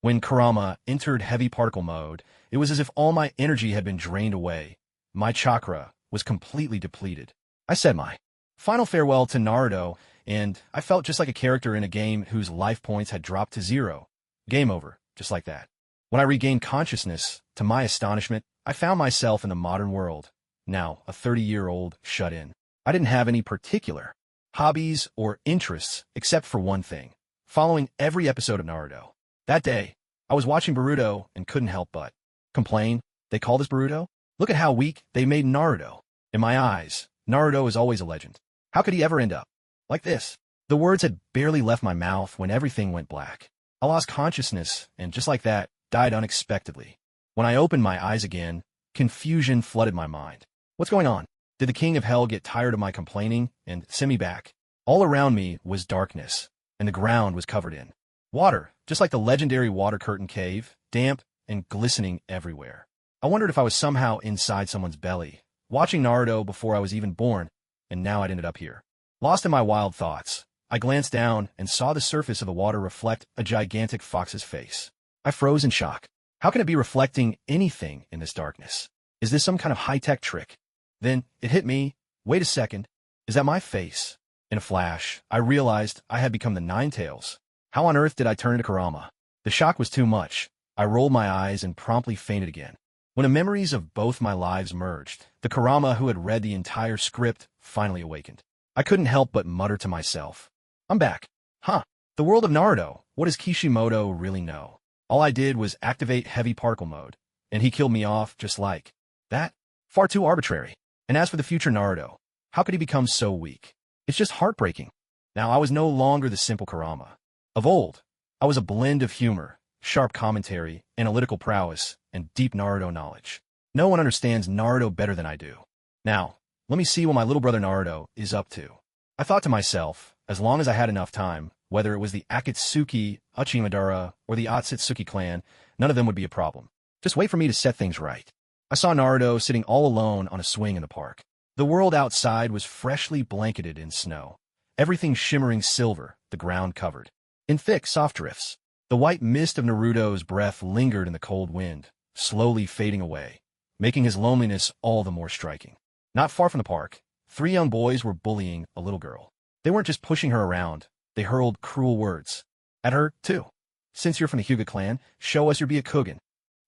When Kurama entered heavy particle mode, it was as if all my energy had been drained away. My chakra was completely depleted. I said my final farewell to Naruto, and I felt just like a character in a game whose life points had dropped to 0. Game over, just like that. When I regained consciousness, to my astonishment, I found myself in the modern world, now a 30-year-old shut-in. I didn't have any particular hobbies or interests except for one thing, following every episode of Naruto. That day, I was watching Boruto and couldn't help but complain. They call this Boruto? Look at how weak they made Naruto. In my eyes, Naruto is always a legend. How could he ever end up like this? The words had barely left my mouth when everything went black. I lost consciousness, and just like that, died unexpectedly. When I opened my eyes again, confusion flooded my mind. What's going on? Did the King of Hell get tired of my complaining and send me back? All around me was darkness, and the ground was covered in water, just like the legendary water curtain cave, damp and glistening everywhere. I wondered if I was somehow inside someone's belly, watching Naruto before I was even born, and now I'd ended up here. Lost in my wild thoughts, I glanced down and saw the surface of the water reflect a gigantic fox's face. I froze in shock. How can it be reflecting anything in this darkness? Is this some kind of high-tech trick? Then it hit me. Wait a second. Is that my face? In a flash, I realized I had become the Nine-Tails. How on earth did I turn into Kurama? The shock was too much. I rolled my eyes and promptly fainted again. When the memories of both my lives merged, the Kurama who had read the entire script finally awakened. I couldn't help but mutter to myself, I'm back. Huh. The world of Naruto. What does Kishimoto really know? All I did was activate heavy particle mode, and he killed me off just like that. Far too arbitrary. And as for the future Naruto, how could he become so weak? It's just heartbreaking. Now I was no longer the simple Kurama. Of old, I was a blend of humor, sharp commentary, analytical prowess, and deep Naruto knowledge. No one understands Naruto better than I do. Now, let me see what my little brother Naruto is up to. I thought to myself, as long as I had enough time, whether it was the Akatsuki, Uchimadara, or the Otsutsuki clan, none of them would be a problem. Just wait for me to set things right. I saw Naruto sitting all alone on a swing in the park. The world outside was freshly blanketed in snow, everything shimmering silver, the ground covered in thick, soft drifts. The white mist of Naruto's breath lingered in the cold wind, slowly fading away, making his loneliness all the more striking. Not far from the park, 3 young boys were bullying a little girl. They weren't just pushing her around, they hurled cruel words at her, too. Since you're from the Hyuga clan, show us your Byakugan.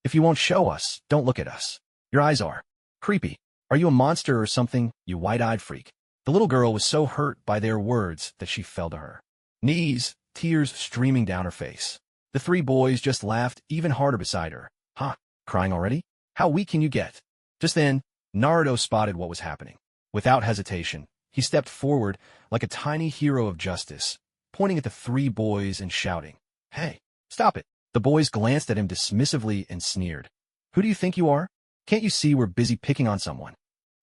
If you won't show us, don't look at us. Your eyes are creepy. Are you a monster or something, you white-eyed freak? The little girl was so hurt by their words that she fell to her knees, tears streaming down her face. The 3 boys just laughed even harder beside her. Huh? Crying already? How weak can you get? Just then, Naruto spotted what was happening. Without hesitation, he stepped forward like a tiny hero of justice, pointing at the 3 boys and shouting, Hey, stop it. The boys glanced at him dismissively and sneered. Who do you think you are? Can't you see we're busy picking on someone?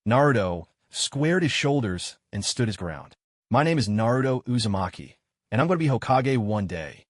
Naruto squared his shoulders and stood his ground. My name is Naruto Uzumaki, and I'm going to be Hokage one day.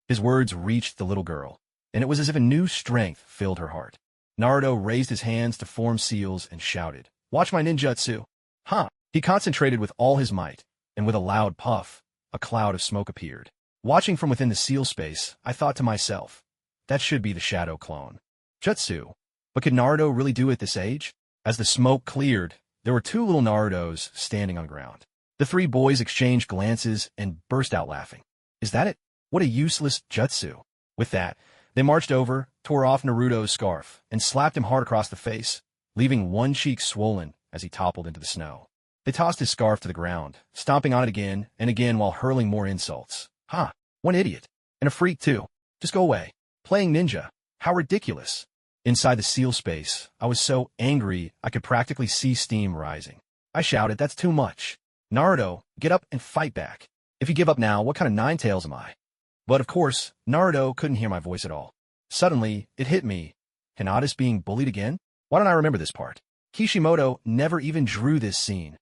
His words reached the little girl, and it was as if a new strength filled her heart. Naruto raised his hands to form seals and shouted, Watch my ninjutsu. Huh. He concentrated with all his might, and with a loud puff, a cloud of smoke appeared. Watching from within the seal space, I thought to myself, that should be the shadow clone. Jutsu. But could Naruto really do it at this age? As the smoke cleared, there were 2 little Narutos standing on the ground. The 3 boys exchanged glances and burst out laughing. Is that it? What a useless jutsu. With that, they marched over, tore off Naruto's scarf, and slapped him hard across the face, leaving one cheek swollen as he toppled into the snow. They tossed his scarf to the ground, stomping on it again and again while hurling more insults. Huh, one idiot. And a freak, too. Just go away. Playing ninja. How ridiculous. Inside the seal space, I was so angry I could practically see steam rising. I shouted, that's too much. Naruto, get up and fight back. If you give up now, what kind of Nine-Tails am I? But of course, Naruto couldn't hear my voice at all. Suddenly, it hit me. Hinata's being bullied again? Why don't I remember this part? Kishimoto never even drew this scene.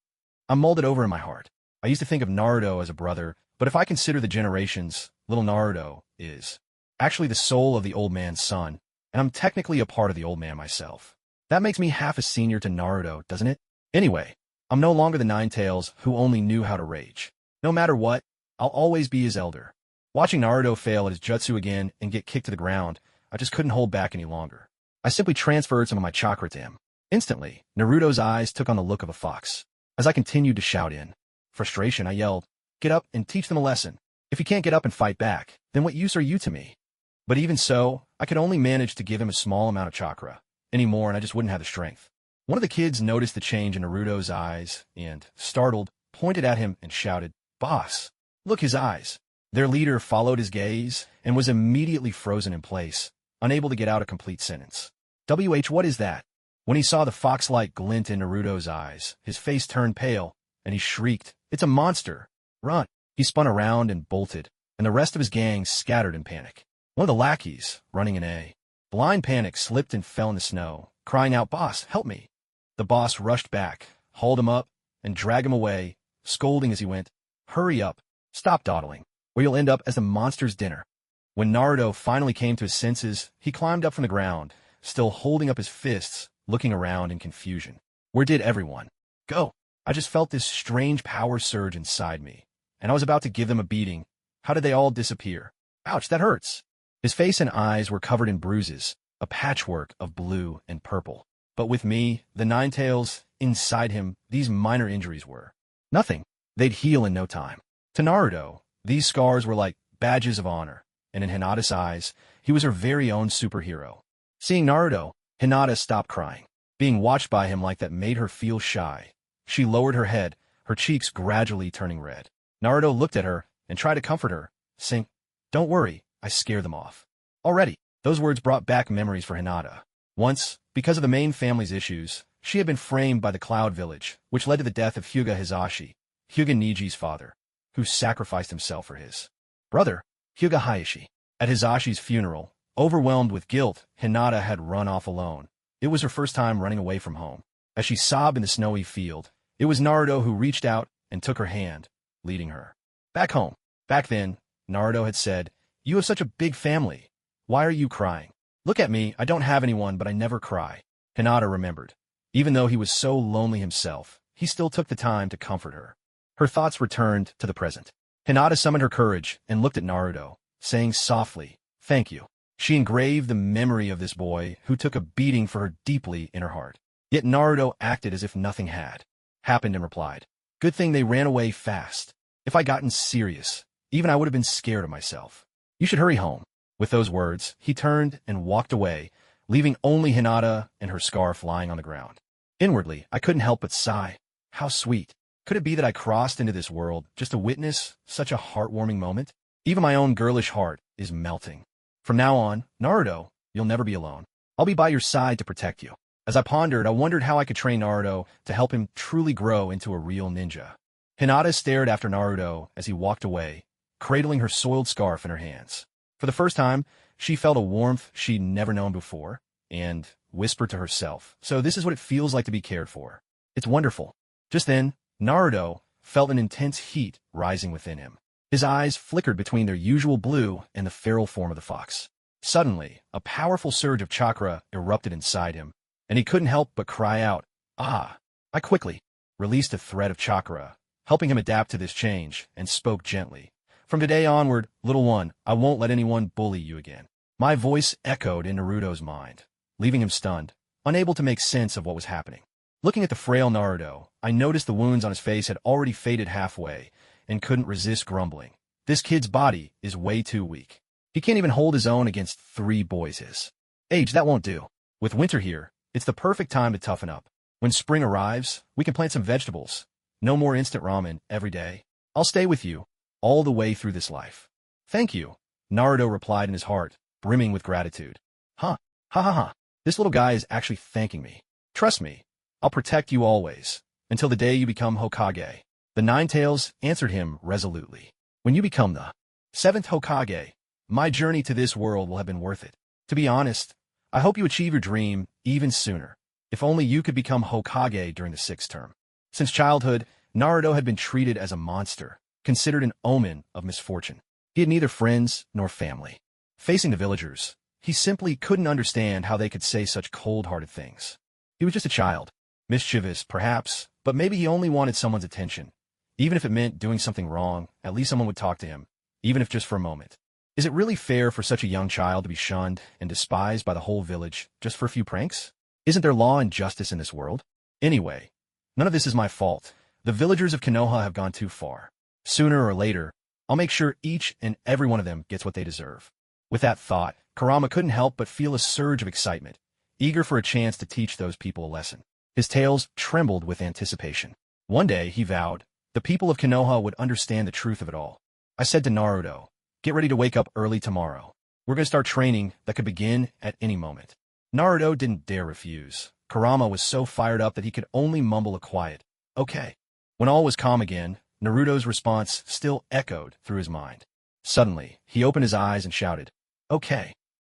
I'm molded over in my heart. I used to think of Naruto as a brother, but if I consider the generations, little Naruto is actually the soul of the old man's son, and I'm technically a part of the old man myself. That makes me half a senior to Naruto, doesn't it? Anyway, I'm no longer the Nine-Tails who only knew how to rage. No matter what, I'll always be his elder. Watching Naruto fail at his jutsu again and get kicked to the ground, I just couldn't hold back any longer. I simply transferred some of my chakra to him. Instantly, Naruto's eyes took on the look of a fox. As I continued to shout in frustration, I yelled, "Get up and teach them a lesson. If you can't get up and fight back, then what use are you to me?" But even so, I could only manage to give him a small amount of chakra. Any more and I just wouldn't have the strength. One of the kids noticed the change in Naruto's eyes and, startled, pointed at him and shouted, "Boss, look his eyes." Their leader followed his gaze and was immediately frozen in place, unable to get out a complete sentence. What is that? When he saw the fox-like glint in Naruto's eyes, his face turned pale, and he shrieked, "It's a monster! Run!" He spun around and bolted, and the rest of his gang scattered in panic. One of the lackeys, running in a blind panic, slipped and fell in the snow, crying out, "Boss, help me!" The boss rushed back, hauled him up, and dragged him away, scolding as he went, "Hurry up, stop dawdling, or you'll end up as the monster's dinner." When Naruto finally came to his senses, he climbed up from the ground, still holding up his fists, looking around in confusion. Where did everyone go? I just felt this strange power surge inside me, and I was about to give them a beating. How did they all disappear? Ouch, that hurts. His face and eyes were covered in bruises, a patchwork of blue and purple. But with me, the nine tails, inside him, these minor injuries were nothing. They'd heal in no time. To Naruto, these scars were like badges of honor, and in Hinata's eyes, he was her very own superhero. Seeing Naruto, Hinata stopped crying. Being watched by him like that made her feel shy. She lowered her head, her cheeks gradually turning red. Naruto looked at her and tried to comfort her, saying, "Don't worry, I scared them off." Already, those words brought back memories for Hinata. Once, because of the main family's issues, she had been framed by the Cloud Village, which led to the death of Hyuga Hisashi, Hyuga Niji's father, who sacrificed himself for his brother, Hyuga Hayashi. At Hisashi's funeral, overwhelmed with guilt, Hinata had run off alone. It was her first time running away from home. As she sobbed in the snowy field, it was Naruto who reached out and took her hand, leading her back home. Back then, Naruto had said, "You have such a big family. Why are you crying? Look at me, I don't have anyone, but I never cry." Hinata remembered. Even though he was so lonely himself, he still took the time to comfort her. Her thoughts returned to the present. Hinata summoned her courage and looked at Naruto, saying softly, "Thank you." She engraved the memory of this boy who took a beating for her deeply in her heart. Yet Naruto acted as if nothing had happened and replied, "Good thing they ran away fast. If I gotten serious, even I would have been scared of myself. You should hurry home." With those words, he turned and walked away, leaving only Hinata and her scarf lying on the ground. Inwardly, I couldn't help but sigh. How sweet. Could it be that I crossed into this world just to witness such a heartwarming moment? Even my own girlish heart is melting. From now on, Naruto, you'll never be alone. I'll be by your side to protect you. As I pondered, I wondered how I could train Naruto to help him truly grow into a real ninja. Hinata stared after Naruto as he walked away, cradling her soiled scarf in her hands. For the first time, she felt a warmth she'd never known before, and whispered to herself, "So this is what it feels like to be cared for. It's wonderful." Just then, Naruto felt an intense heat rising within him. His eyes flickered between their usual blue and the feral form of the fox. Suddenly, a powerful surge of chakra erupted inside him, and he couldn't help but cry out, "Ah!" I quickly released a thread of chakra, helping him adapt to this change, and spoke gently. "From today onward, little one, I won't let anyone bully you again." My voice echoed in Naruto's mind, leaving him stunned, unable to make sense of what was happening. Looking at the frail Naruto, I noticed the wounds on his face had already faded halfway, and couldn't resist grumbling. This kid's body is way too weak. He can't even hold his own against 3 boys his age. That won't do. With winter here, it's the perfect time to toughen up. When spring arrives, we can plant some vegetables. No more instant ramen every day. I'll stay with you all the way through this life. "Thank you," Naruto replied in his heart, brimming with gratitude. Huh. Ha ha ha. This little guy is actually thanking me. Trust me, I'll protect you always, until the day you become Hokage. The Nine Tails answered him resolutely. "When you become the 7th Hokage, my journey to this world will have been worth it. To be honest, I hope you achieve your dream even sooner. If only you could become Hokage during the 6th term." Since childhood, Naruto had been treated as a monster, considered an omen of misfortune. He had neither friends nor family. Facing the villagers, he simply couldn't understand how they could say such cold-hearted things. He was just a child. Mischievous, perhaps, but maybe he only wanted someone's attention. Even if it meant doing something wrong, at least someone would talk to him, even if just for a moment. Is it really fair for such a young child to be shunned and despised by the whole village just for a few pranks? Isn't there law and justice in this world? Anyway, none of this is my fault. The villagers of Konoha have gone too far. Sooner or later, I'll make sure each and every one of them gets what they deserve. With that thought, Kurama couldn't help but feel a surge of excitement, eager for a chance to teach those people a lesson. His tails trembled with anticipation. One day, he vowed, the people of Konoha would understand the truth of it all. I said to Naruto, get ready to wake up early tomorrow. We're going to start training that could begin at any moment. Naruto didn't dare refuse. Kurama was so fired up that he could only mumble a quiet, okay. When all was calm again, Naruto's response still echoed through his mind. Suddenly, he opened his eyes and shouted, okay.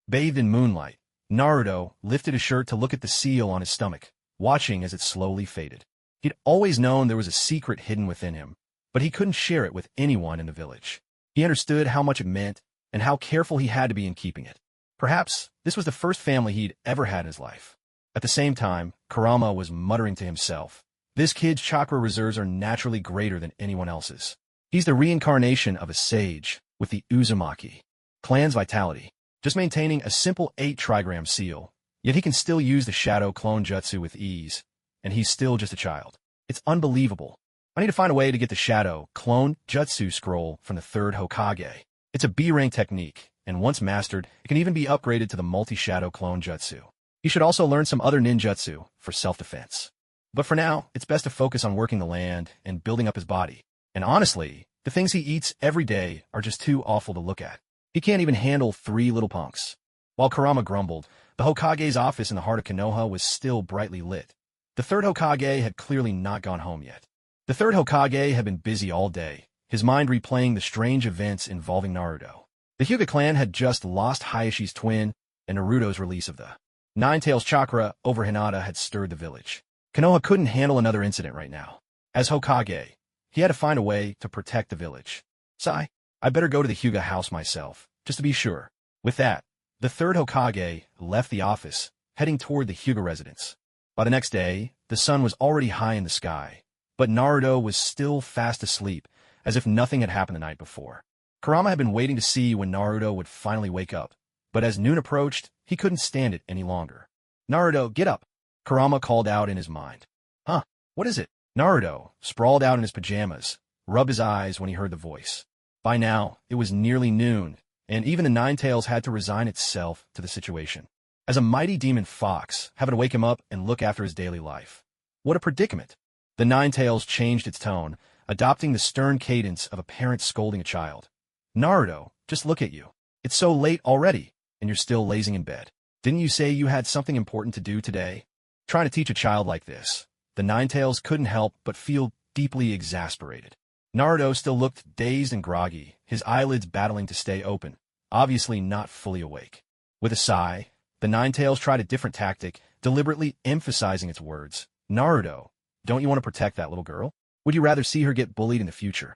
Bathed in moonlight, Naruto lifted his shirt to look at the seal on his stomach, watching as it slowly faded. He'd always known there was a secret hidden within him, but he couldn't share it with anyone in the village. He understood how much it meant and how careful he had to be in keeping it. Perhaps this was the first family he'd ever had in his life. At the same time, Kurama was muttering to himself, this kid's chakra reserves are naturally greater than anyone else's. He's the reincarnation of a sage with the Uzumaki clan's vitality, just maintaining a simple 8-trigram seal, yet he can still use the shadow clone jutsu with ease, and he's still just a child. It's unbelievable. I need to find a way to get the shadow clone jutsu scroll from the 3rd Hokage. It's a B-rank technique, and once mastered, it can even be upgraded to the multi-shadow clone jutsu. He should also learn some other ninjutsu for self-defense. But for now, it's best to focus on working the land and building up his body. And honestly, the things he eats every day are just too awful to look at. He can't even handle 3 little punks. While Kurama grumbled, the Hokage's office in the heart of Konoha was still brightly lit. The 3rd Hokage had clearly not gone home yet. The 3rd Hokage had been busy all day, his mind replaying the strange events involving Naruto. The Hyuga clan had just lost Hayashi's twin, and Naruto's release of the Nine-Tails chakra over Hinata had stirred the village. Konoha couldn't handle another incident right now. As Hokage, he had to find a way to protect the village. Sigh, I better go to the Hyuga house myself, just to be sure. With that, the 3rd Hokage left the office, heading toward the Hyuga residence. By the next day, the sun was already high in the sky, but Naruto was still fast asleep, as if nothing had happened the night before. Kurama had been waiting to see when Naruto would finally wake up, but as noon approached, he couldn't stand it any longer. Naruto, get up! Kurama called out in his mind. Huh? What is it? Naruto, sprawled out in his pajamas, rubbed his eyes when he heard the voice. By now, it was nearly noon, and even the Nine-Tails had to resign itself to the situation. As a mighty demon fox, having to wake him up and look after his daily life. What a predicament! The Nine-Tails changed its tone, adopting the stern cadence of a parent scolding a child. Naruto, just look at you. It's so late already, and you're still lazing in bed. Didn't you say you had something important to do today? Trying to teach a child like this, the Nine-Tails couldn't help but feel deeply exasperated. Naruto still looked dazed and groggy, his eyelids battling to stay open, obviously not fully awake. With a sigh, the Nine-Tails tried a different tactic, deliberately emphasizing its words. Naruto, don't you want to protect that little girl? Would you rather see her get bullied in the future?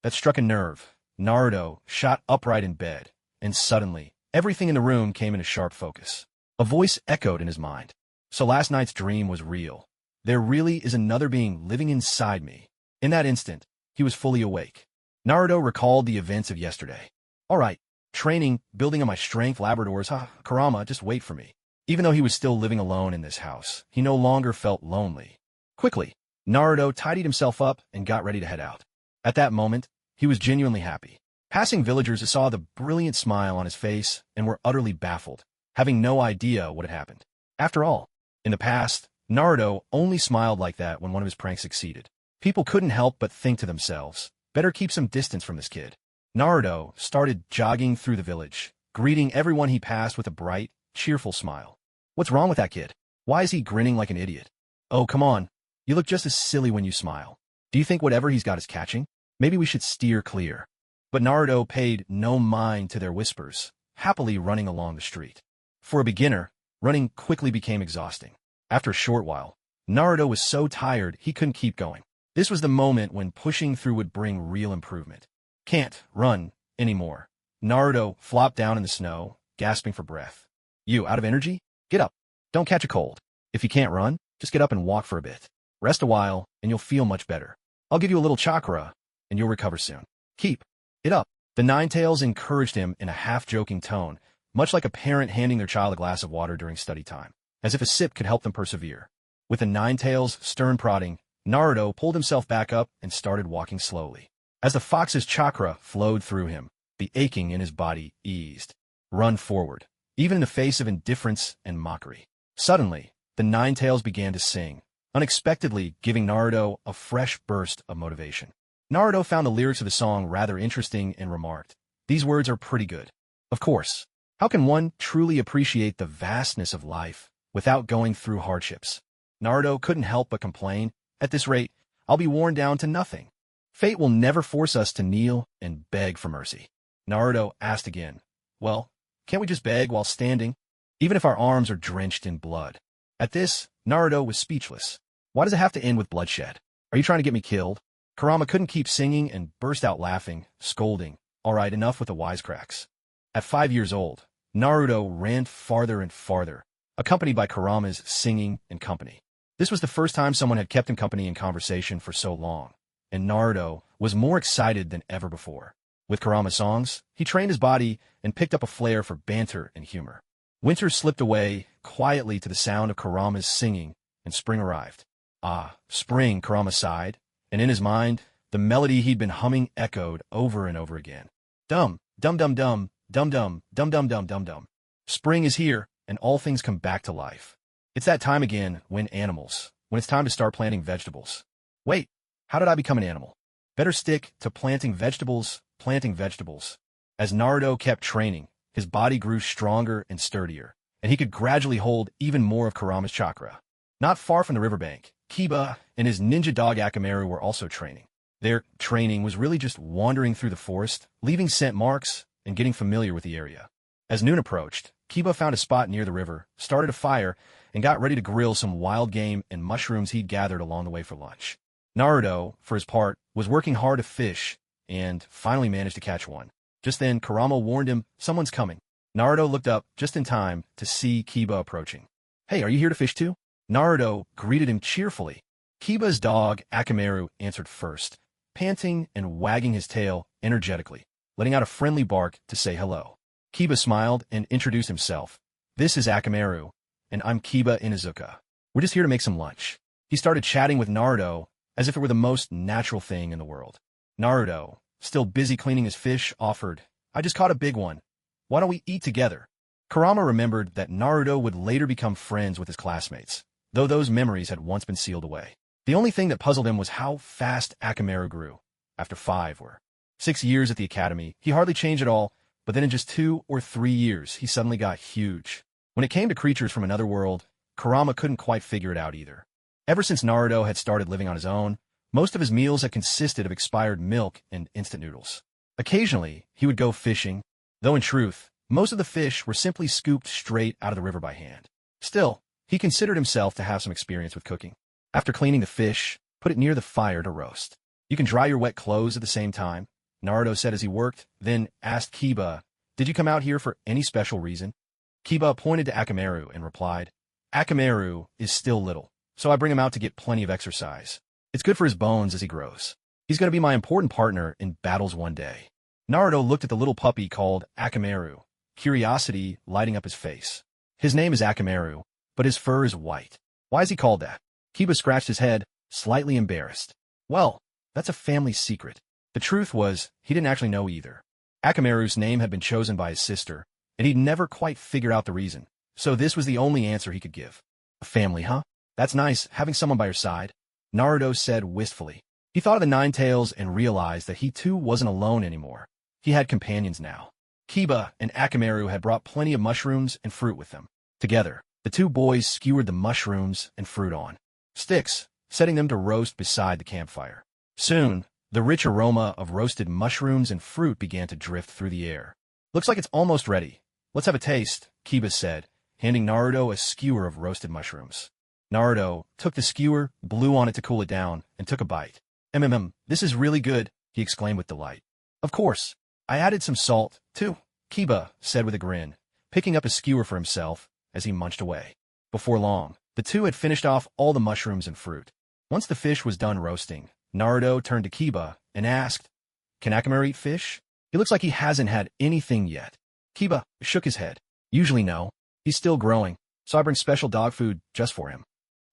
That struck a nerve. Naruto shot upright in bed, and suddenly, everything in the room came into sharp focus. A voice echoed in his mind. So last night's dream was real. There really is another being living inside me. In that instant, he was fully awake. Naruto recalled the events of yesterday. All right, training, building on my strength, Labradors, Kurama, just wait for me. Even though he was still living alone in this house, he no longer felt lonely. Quickly, Naruto tidied himself up and got ready to head out. At that moment, he was genuinely happy. Passing villagers saw the brilliant smile on his face and were utterly baffled, having no idea what had happened. After all, in the past, Naruto only smiled like that when one of his pranks succeeded. People couldn't help but think to themselves, better keep some distance from this kid. Naruto started jogging through the village, greeting everyone he passed with a bright, cheerful smile. What's wrong with that kid? Why is he grinning like an idiot? Oh, come on. You look just as silly when you smile. Do you think whatever he's got is catching? Maybe we should steer clear. But Naruto paid no mind to their whispers, happily running along the street. For a beginner, running quickly became exhausting. After a short while, Naruto was so tired he couldn't keep going. This was the moment when pushing through would bring real improvement. Can't run anymore. Naruto flopped down in the snow, gasping for breath. You, out of energy? Get up. Don't catch a cold. If you can't run, just get up and walk for a bit. Rest a while, and you'll feel much better. I'll give you a little chakra, and you'll recover soon. Keep it up. The Ninetales encouraged him in a half-joking tone, much like a parent handing their child a glass of water during study time, as if a sip could help them persevere. With the Ninetales' stern prodding, Naruto pulled himself back up and started walking slowly. As the fox's chakra flowed through him, the aching in his body eased. Run forward, even in the face of indifference and mockery. Suddenly, the Ninetales began to sing, unexpectedly giving Naruto a fresh burst of motivation. Naruto found the lyrics of the song rather interesting and remarked, "These words are pretty good." Of course, how can one truly appreciate the vastness of life without going through hardships? Naruto couldn't help but complain, "At this rate, I'll be worn down to nothing. Fate will never force us to kneel and beg for mercy." Naruto asked again, "Well, can't we just beg while standing, even if our arms are drenched in blood?" At this, Naruto was speechless. Why does it have to end with bloodshed? Are you trying to get me killed? Kurama couldn't keep singing and burst out laughing, scolding, "All right, enough with the wisecracks." At 5 years old, Naruto ran farther and farther, accompanied by Kurama's singing and company. This was the first time someone had kept him company in conversation for so long, and Naruto was more excited than ever before. With Kurama's songs, he trained his body and picked up a flair for banter and humor. Winter slipped away quietly to the sound of Kurama's singing, and spring arrived. "Ah, spring," Kurama sighed, and in his mind, the melody he'd been humming echoed over and over again. Dum, dum dum dum, dum dum, dum dum dum dum dum. Spring is here, and all things come back to life. It's that time again when it's time to start planting vegetables. Wait, how did I become an animal? Better stick to planting vegetables. As Naruto kept training, his body grew stronger and sturdier, and he could gradually hold even more of Kurama's chakra. Not far from the riverbank, Kiba and his ninja dog Akamaru were also training. Their training was really just wandering through the forest, leaving scent marks, and getting familiar with the area. As noon approached, Kiba found a spot near the river, started a fire, and got ready to grill some wild game and mushrooms he'd gathered along the way for lunch. Naruto, for his part, was working hard to fish, and finally managed to catch one. Just then, Kurama warned him, "Someone's coming." Naruto looked up just in time to see Kiba approaching. "Hey, are you here to fish too?" Naruto greeted him cheerfully. Kiba's dog, Akamaru, answered first, panting and wagging his tail energetically, letting out a friendly bark to say hello. Kiba smiled and introduced himself. "This is Akamaru, and I'm Kiba Inuzuka. We're just here to make some lunch." He started chatting with Naruto as if it were the most natural thing in the world. Naruto, still busy cleaning his fish, offered, "I just caught a big one. Why don't we eat together?" Kurama remembered that Naruto would later become friends with his classmates, though those memories had once been sealed away. The only thing that puzzled him was how fast Akamaru grew. After 5 or 6 years at the academy, he hardly changed at all, but then in just 2 or 3 years, he suddenly got huge. When it came to creatures from another world, Kurama couldn't quite figure it out either. Ever since Naruto had started living on his own, most of his meals had consisted of expired milk and instant noodles. Occasionally, he would go fishing, though in truth, most of the fish were simply scooped straight out of the river by hand. Still, he considered himself to have some experience with cooking. After cleaning the fish, put it near the fire to roast. "You can dry your wet clothes at the same time," Naruto said as he worked, then asked Kiba, "Did you come out here for any special reason?" Kiba pointed to Akamaru and replied, "Akamaru is still little, so I bring him out to get plenty of exercise. It's good for his bones as he grows. He's going to be my important partner in battles one day." Naruto looked at the little puppy called Akamaru, curiosity lighting up his face. His name is Akamaru, but his fur is white. Why is he called that? Kiba scratched his head, slightly embarrassed. Well, that's a family secret. The truth was, he didn't actually know either. Akamaru's name had been chosen by his sister, and he'd never quite figured out the reason, so this was the only answer he could give. "A family, huh? That's nice, having someone by your side," Naruto said wistfully. He thought of the Ninetales and realized that he too wasn't alone anymore. He had companions now. Kiba and Akamaru had brought plenty of mushrooms and fruit with them. Together, the two boys skewered the mushrooms and fruit on sticks, setting them to roast beside the campfire. Soon, the rich aroma of roasted mushrooms and fruit began to drift through the air. "Looks like it's almost ready. Let's have a taste," Kiba said, handing Naruto a skewer of roasted mushrooms. Naruto took the skewer, blew on it to cool it down, and took a bite. This is really good," he exclaimed with delight. "Of course, I added some salt, too," Kiba said with a grin, picking up a skewer for himself as he munched away. Before long, the two had finished off all the mushrooms and fruit. Once the fish was done roasting, Naruto turned to Kiba and asked, "Can Akamaru eat fish?" He looks like he hasn't had anything yet. Kiba shook his head. Usually no. He's still growing, so I bring special dog food just for him.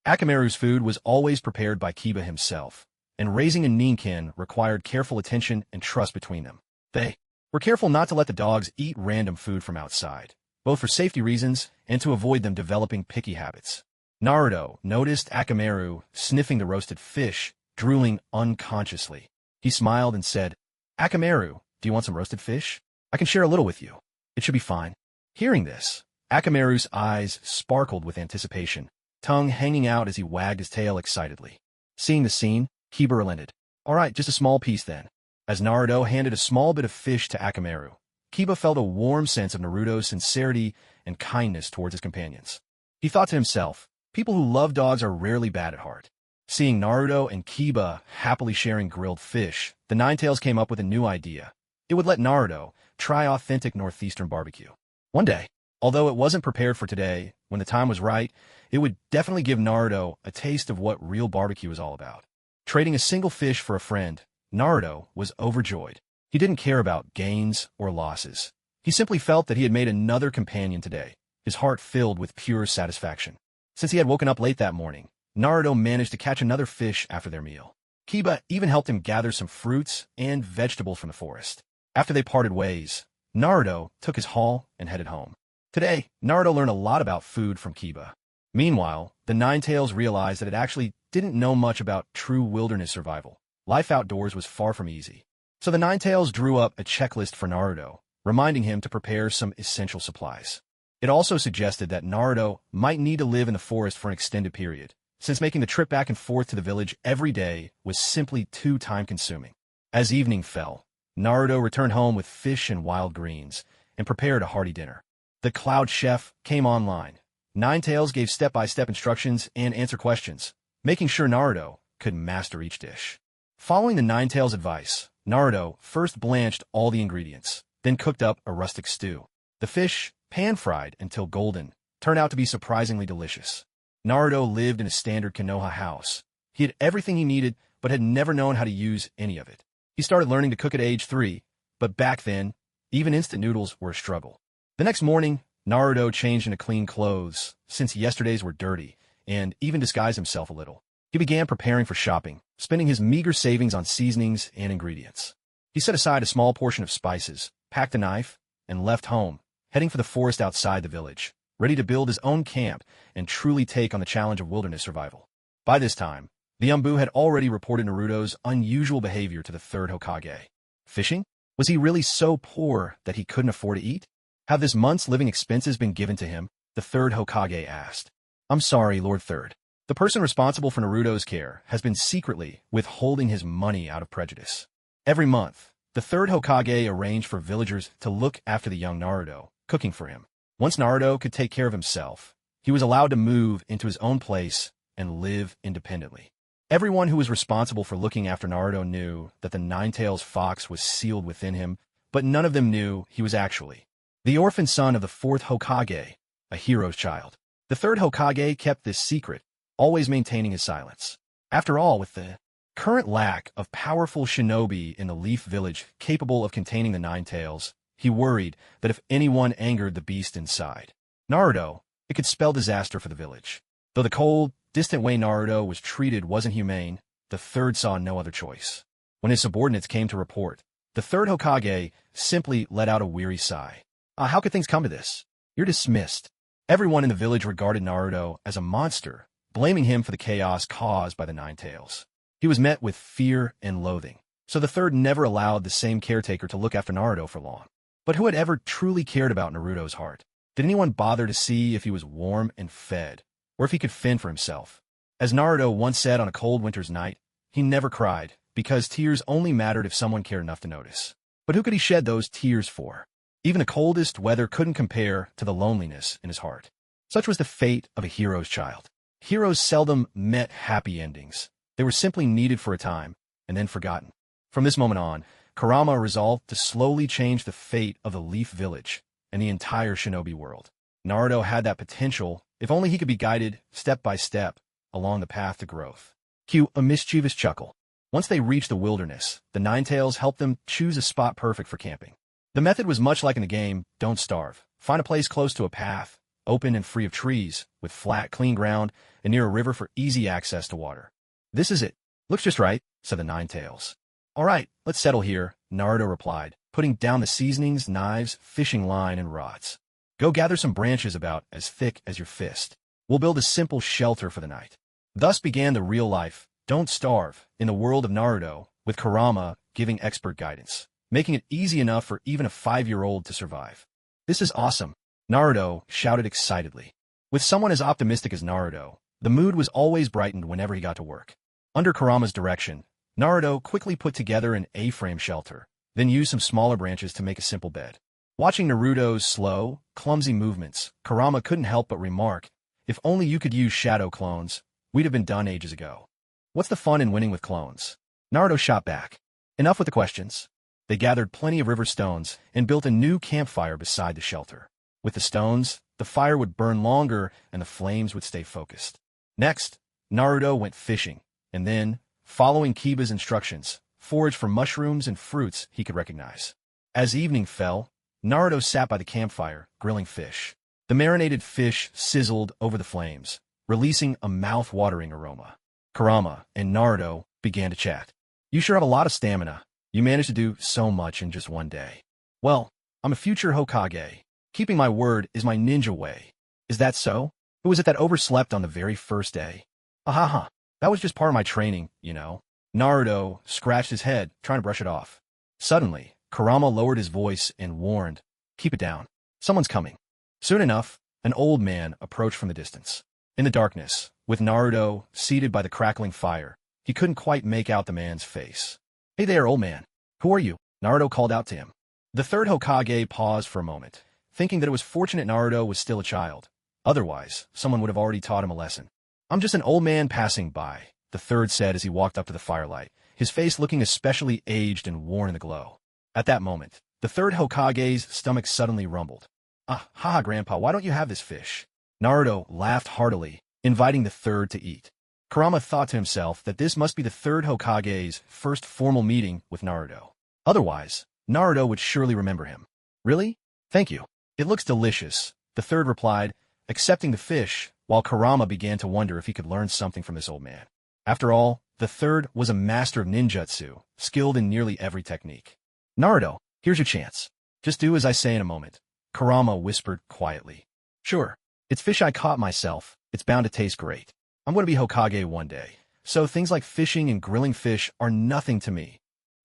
Akamaru's food was always prepared by Kiba himself, and raising a ninkin required careful attention and trust between them. They were careful not to let the dogs eat random food from outside, both for safety reasons and to avoid them developing picky habits. Naruto noticed Akamaru sniffing the roasted fish, drooling unconsciously. He smiled and said, "Akamaru, do you want some roasted fish? I can share a little with you. It should be fine." Hearing this, Akamaru's eyes sparkled with anticipation, tongue hanging out as he wagged his tail excitedly. Seeing the scene, Kiba relented. "All right, just a small piece then." As Naruto handed a small bit of fish to Akamaru, Kiba felt a warm sense of Naruto's sincerity and kindness towards his companions. He thought to himself, people who love dogs are rarely bad at heart. Seeing Naruto and Kiba happily sharing grilled fish, the Ninetales came up with a new idea. It would let Naruto try authentic Northeastern barbecue. One day, although it wasn't prepared for today, when the time was right, it would definitely give Naruto a taste of what real barbecue is all about. Trading a single fish for a friend, Naruto was overjoyed. He didn't care about gains or losses. He simply felt that he had made another companion today, his heart filled with pure satisfaction. Since he had woken up late that morning, Naruto managed to catch another fish after their meal. Kiba even helped him gather some fruits and vegetables from the forest. After they parted ways, Naruto took his haul and headed home. Today, Naruto learned a lot about food from Kiba. Meanwhile, the Ninetales realized that it actually didn't know much about true wilderness survival. Life outdoors was far from easy. So the Ninetales drew up a checklist for Naruto, reminding him to prepare some essential supplies. It also suggested that Naruto might need to live in the forest for an extended period, since making the trip back and forth to the village every day was simply too time-consuming. As evening fell, Naruto returned home with fish and wild greens, and prepared a hearty dinner. The Cloud Chef came online. Ninetales gave step-by-step instructions and answered questions, making sure Naruto could master each dish. Following the Ninetales' advice, Naruto first blanched all the ingredients, then cooked up a rustic stew. The fish, pan-fried until golden, turned out to be surprisingly delicious. Naruto lived in a standard Konoha house. He had everything he needed, but had never known how to use any of it. He started learning to cook at age 3, but back then, even instant noodles were a struggle. The next morning, Naruto changed into clean clothes, since yesterday's were dirty, and even disguised himself a little. He began preparing for shopping, spending his meager savings on seasonings and ingredients. He set aside a small portion of spices, packed a knife, and left home, heading for the forest outside the village, ready to build his own camp and truly take on the challenge of wilderness survival. By this time, the Umbu had already reported Naruto's unusual behavior to the third Hokage. Fishing? Was he really so poor that he couldn't afford to eat? Have this month's living expenses been given to him? The third Hokage asked. "I'm sorry, Lord Third. The person responsible for Naruto's care has been secretly withholding his money out of prejudice." Every month, the third Hokage arranged for villagers to look after the young Naruto, cooking for him. Once Naruto could take care of himself, he was allowed to move into his own place and live independently. Everyone who was responsible for looking after Naruto knew that the Ninetales fox was sealed within him, but none of them knew he was actually the orphan son of the fourth Hokage, a hero's child. The third Hokage kept this secret, always maintaining his silence. After all, with the current lack of powerful shinobi in the Leaf Village capable of containing the Ninetales, he worried that if anyone angered the beast inside Naruto, it could spell disaster for the village. Though the cold, distant way Naruto was treated wasn't humane, the third saw no other choice. When his subordinates came to report, the third Hokage simply let out a weary sigh. How could things come to this? You're dismissed." Everyone in the village regarded Naruto as a monster, blaming him for the chaos caused by the Ninetales. He was met with fear and loathing, so the third never allowed the same caretaker to look after Naruto for long. But who had ever truly cared about Naruto's heart? Did anyone bother to see if he was warm and fed, or if he could fend for himself? As Naruto once said on a cold winter's night, he never cried, because tears only mattered if someone cared enough to notice. But who could he shed those tears for? Even the coldest weather couldn't compare to the loneliness in his heart. Such was the fate of a hero's child. Heroes seldom met happy endings. They were simply needed for a time, and then forgotten. From this moment on, Kurama resolved to slowly change the fate of the Leaf Village and the entire shinobi world. Naruto had that potential if only he could be guided step by step along the path to growth. Cue a mischievous chuckle. Once they reached the wilderness, the Ninetales helped them choose a spot perfect for camping. The method was much like in the game Don't Starve. Find a place close to a path, open and free of trees, with flat, clean ground, and near a river for easy access to water. This is it. Looks just right, said the Ninetales. All right, let's settle here, Naruto replied, putting down the seasonings, knives, fishing line, and rods. Go gather some branches about as thick as your fist. We'll build a simple shelter for the night. Thus began the real life, Don't Starve, in the world of Naruto, with Kurama giving expert guidance, making it easy enough for even a 5-year-old to survive. This is awesome, Naruto shouted excitedly. With someone as optimistic as Naruto, the mood was always brightened whenever he got to work. Under Kurama's direction, Naruto quickly put together an A-frame shelter, then used some smaller branches to make a simple bed. Watching Naruto's slow, clumsy movements, Kurama couldn't help but remark, if only you could use shadow clones, we'd have been done ages ago. What's the fun in winning with clones? Naruto shot back. Enough with the questions. They gathered plenty of river stones and built a new campfire beside the shelter. With the stones, the fire would burn longer and the flames would stay focused. Next, Naruto went fishing, and then, following Kiba's instructions, foraged for mushrooms and fruits he could recognize. As evening fell, Naruto sat by the campfire, grilling fish. The marinated fish sizzled over the flames, releasing a mouth-watering aroma. Kurama and Naruto began to chat. You sure have a lot of stamina. You managed to do so much in just one day. Well, I'm a future Hokage. Keeping my word is my ninja way. Is that so? Who was it that overslept on the very first day? Ahaha, that was just part of my training, you know. Naruto scratched his head, trying to brush it off. Suddenly, Kurama lowered his voice and warned, keep it down. Someone's coming. Soon enough, an old man approached from the distance. In the darkness, with Naruto seated by the crackling fire, he couldn't quite make out the man's face. Hey there, old man. Who are you? Naruto called out to him. The third Hokage paused for a moment, thinking that it was fortunate Naruto was still a child. Otherwise, someone would have already taught him a lesson. I'm just an old man passing by, the third said as he walked up to the firelight, his face looking especially aged and worn in the glow. At that moment, the third Hokage's stomach suddenly rumbled. Ah, haha, Grandpa, why don't you have this fish? Naruto laughed heartily, inviting the third to eat. Kurama thought to himself that this must be the third Hokage's first formal meeting with Naruto. Otherwise, Naruto would surely remember him. Really? Thank you. It looks delicious, the third replied, accepting the fish, while Kurama began to wonder if he could learn something from this old man. After all, the third was a master of ninjutsu, skilled in nearly every technique. Naruto, here's your chance. Just do as I say in a moment, Kurama whispered quietly. Sure, it's fish I caught myself. It's bound to taste great. I'm going to be Hokage one day, so things like fishing and grilling fish are nothing to me.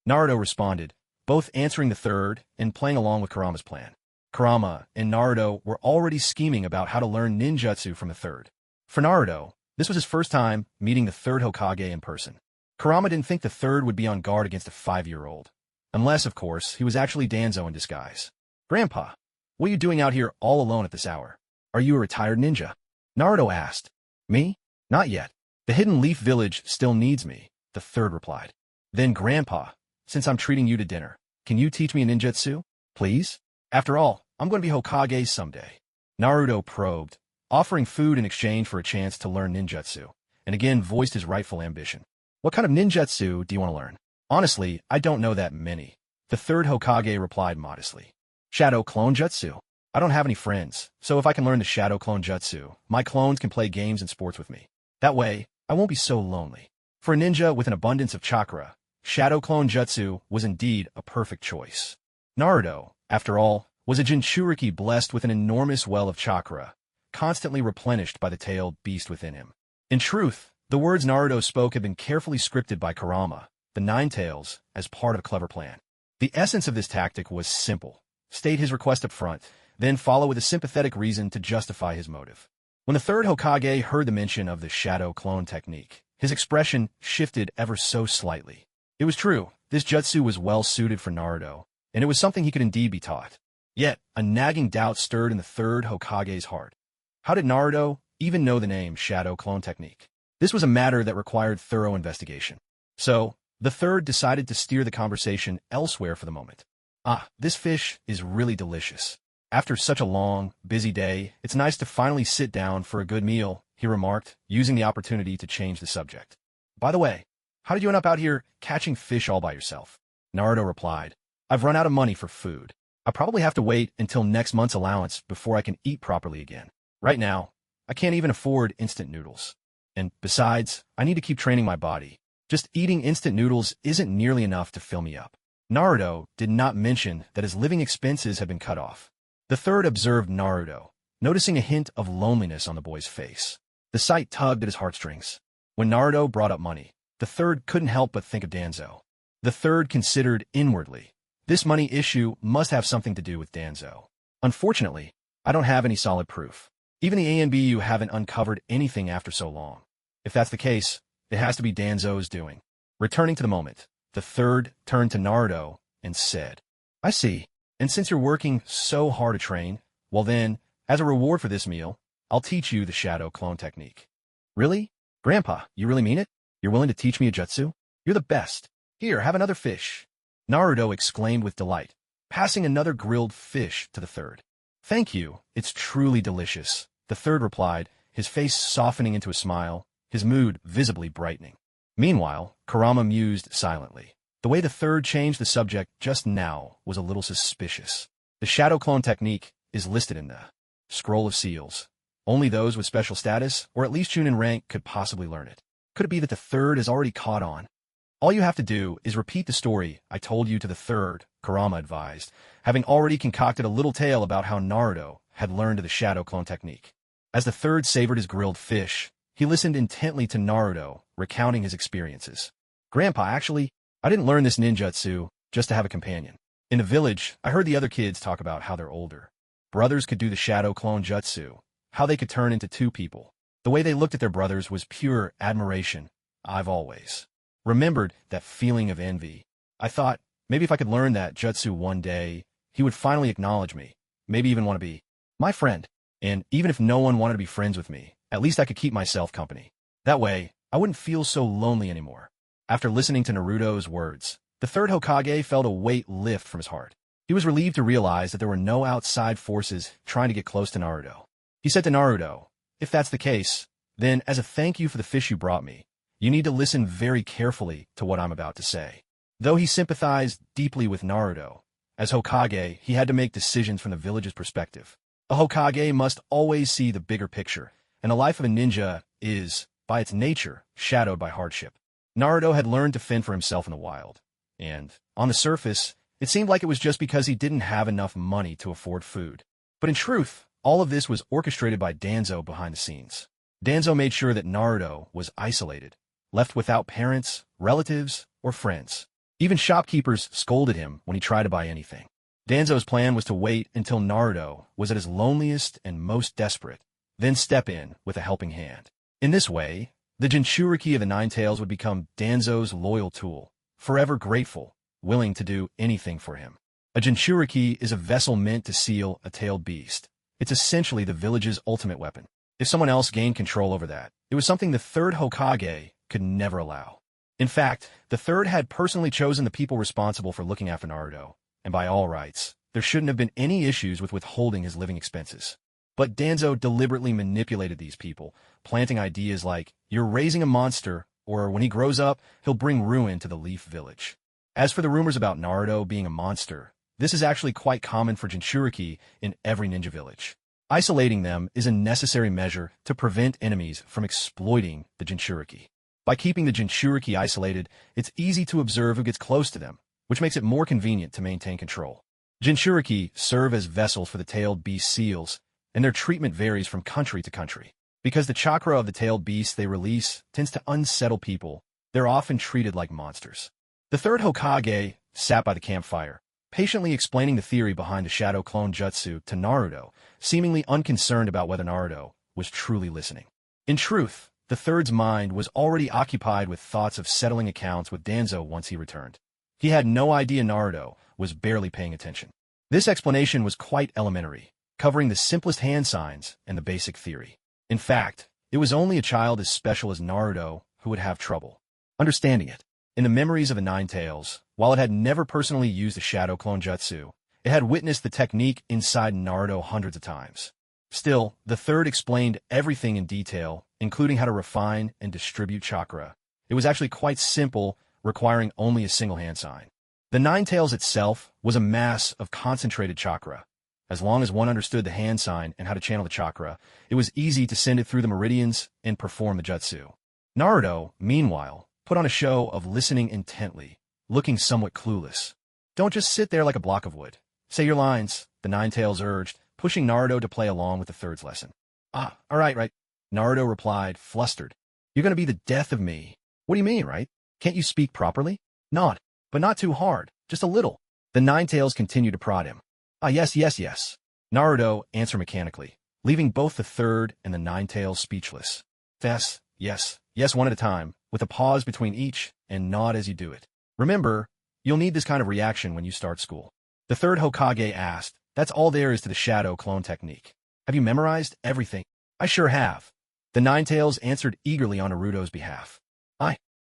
Naruto responded, both answering the third and playing along with Kurama's plan. Kurama and Naruto were already scheming about how to learn ninjutsu from the third. For Naruto, this was his first time meeting the third Hokage in person. Kurama didn't think the third would be on guard against a 5-year-old. Unless, of course, he was actually Danzo in disguise. Grandpa, what are you doing out here all alone at this hour? Are you a retired ninja? Naruto asked. Me? Not yet. The Hidden Leaf Village still needs me, the third replied. Then Grandpa, since I'm treating you to dinner, can you teach me a ninjutsu? Please? After all, I'm going to be Hokage someday. Naruto probed, offering food in exchange for a chance to learn ninjutsu, and again voiced his rightful ambition. What kind of ninjutsu do you want to learn? Honestly, I don't know that many, the third Hokage replied modestly. Shadow clone jutsu. I don't have any friends, so if I can learn the shadow clone jutsu, my clones can play games and sports with me. That way, I won't be so lonely. For a ninja with an abundance of chakra, shadow clone jutsu was indeed a perfect choice. Naruto, after all, was a Jinchuriki blessed with an enormous well of chakra, constantly replenished by the tailed beast within him. In truth, the words Naruto spoke had been carefully scripted by Kurama, the Ninetales, as part of a clever plan. The essence of this tactic was simple. State his request up front, then follow with a sympathetic reason to justify his motive. When the third Hokage heard the mention of the shadow clone technique, his expression shifted ever so slightly. It was true, this jutsu was well suited for Naruto, and it was something he could indeed be taught. Yet, a nagging doubt stirred in the third Hokage's heart. How did Naruto even know the name shadow clone technique? This was a matter that required thorough investigation. So, the third decided to steer the conversation elsewhere for the moment. Ah, this fish is really delicious. After such a long, busy day, it's nice to finally sit down for a good meal, he remarked, using the opportunity to change the subject. By the way, How did you end up out here catching fish all by yourself? Naruto replied, I've run out of money for food. I probably have to wait until next month's allowance before I can eat properly again. Right now, I can't even afford instant noodles. And besides, I need to keep training my body. Just eating instant noodles isn't nearly enough to fill me up. Naruto did not mention that his living expenses had been cut off. The third observed Naruto, noticing a hint of loneliness on the boy's face. The sight tugged at his heartstrings. When Naruto brought up money, the third couldn't help but think of Danzo. The third considered inwardly, this money issue must have something to do with Danzo. Unfortunately, I don't have any solid proof. Even the ANBU haven't uncovered anything after so long. If that's the case, it has to be Danzo's doing. Returning to the moment, the third turned to Naruto and said, I see. And since you're working so hard to train, well then, as a reward for this meal, I'll teach you the shadow clone technique. Really? Grandpa, you really mean it? You're willing to teach me a jutsu? You're the best. Here, have another fish. Naruto exclaimed with delight, passing another grilled fish to the third. Thank you, it's truly delicious, the third replied, his face softening into a smile, his mood visibly brightening. Meanwhile, Kurama mused silently. The way the third changed the subject just now was a little suspicious. The shadow clone technique is listed in the Scroll of Seals. Only those with special status, or at least Chunin rank, could possibly learn it. Could it be that the third has already caught on? All you have to do is repeat the story I told you to the third, Kurama advised, having already concocted a little tale about how Naruto had learned the shadow clone technique. As the third savored his grilled fish, he listened intently to Naruto, recounting his experiences. Grandpa, actually, I didn't learn this ninjutsu just to have a companion. In the village, I heard the other kids talk about how they're older. Brothers could do the shadow clone jutsu, how they could turn into two people. The way they looked at their brothers was pure admiration. I've always remembered that feeling of envy. I thought, maybe if I could learn that jutsu one day, he would finally acknowledge me, maybe even want to be my friend. And even if no one wanted to be friends with me, at least I could keep myself company. That way, I wouldn't feel so lonely anymore. After listening to Naruto's words, the third Hokage felt a weight lift from his heart. He was relieved to realize that there were no outside forces trying to get close to Naruto. He said to Naruto, if that's the case, then as a thank you for the fish you brought me, you need to listen very carefully to what I'm about to say. Though he sympathized deeply with Naruto, as Hokage, he had to make decisions from the village's perspective. A Hokage must always see the bigger picture, and the life of a ninja is, by its nature, shadowed by hardship. Naruto had learned to fend for himself in the wild, and, on the surface, it seemed like it was just because he didn't have enough money to afford food. But in truth, all of this was orchestrated by Danzo behind the scenes. Danzo made sure that Naruto was isolated, left without parents, relatives, or friends. Even shopkeepers scolded him when he tried to buy anything. Danzo's plan was to wait until Naruto was at his loneliest and most desperate, then step in with a helping hand. In this way, the Jinchuriki of the Nine Tails would become Danzo's loyal tool, forever grateful, willing to do anything for him. A Jinchuriki is a vessel meant to seal a tailed beast. It's essentially the village's ultimate weapon. If someone else gained control over that, it was something the third Hokage could never allow. In fact, the third had personally chosen the people responsible for looking after Naruto, and by all rights, there shouldn't have been any issues with withholding his living expenses. But Danzo deliberately manipulated these people, planting ideas like, you're raising a monster, or when he grows up, he'll bring ruin to the Leaf Village. As for the rumors about Naruto being a monster, this is actually quite common for Jinchuriki in every ninja village. Isolating them is a necessary measure to prevent enemies from exploiting the Jinchuriki. By keeping the Jinchuriki isolated, it's easy to observe who gets close to them, which makes it more convenient to maintain control. Jinchuriki serve as vessels for the tailed beast seals, and their treatment varies from country to country. Because the chakra of the tailed beast they release tends to unsettle people, they're often treated like monsters. The third Hokage sat by the campfire, patiently explaining the theory behind the shadow clone jutsu to Naruto, seemingly unconcerned about whether Naruto was truly listening. In truth, the third's mind was already occupied with thoughts of settling accounts with Danzo once he returned. He had no idea Naruto was barely paying attention. This explanation was quite elementary, covering the simplest hand signs and the basic theory. In fact, it was only a child as special as Naruto who would have trouble understanding it. In the memories of the Nine Tails, while it had never personally used the shadow clone jutsu, it had witnessed the technique inside Naruto hundreds of times. Still, the third explained everything in detail, including how to refine and distribute chakra, It was actually quite simple, requiring only a single hand sign. The Nine Tails itself was a mass of concentrated chakra. As long as one understood the hand sign and how to channel the chakra, it was easy to send it through the meridians and perform the jutsu. Naruto, meanwhile, put on a show of listening intently, looking somewhat clueless. Don't just sit there like a block of wood. Say your lines, the Nine Tails urged, pushing Naruto to play along with the third's lesson. Ah, all right. Naruto replied, flustered. You're going to be the death of me. What do you mean, right? Can't you speak properly? Not, but not too hard, just a little. The Nine Tails continued to prod him. Ah, yes. Naruto answered mechanically, leaving both the third and the Nine Tails speechless. Yes, one at a time, with a pause between each, and nod as you do it. Remember, you'll need this kind of reaction when you start school. The third Hokage asked, that's all there is to the shadow clone technique. Have you memorized everything? I sure have. The Nine Tails answered eagerly on Naruto's behalf.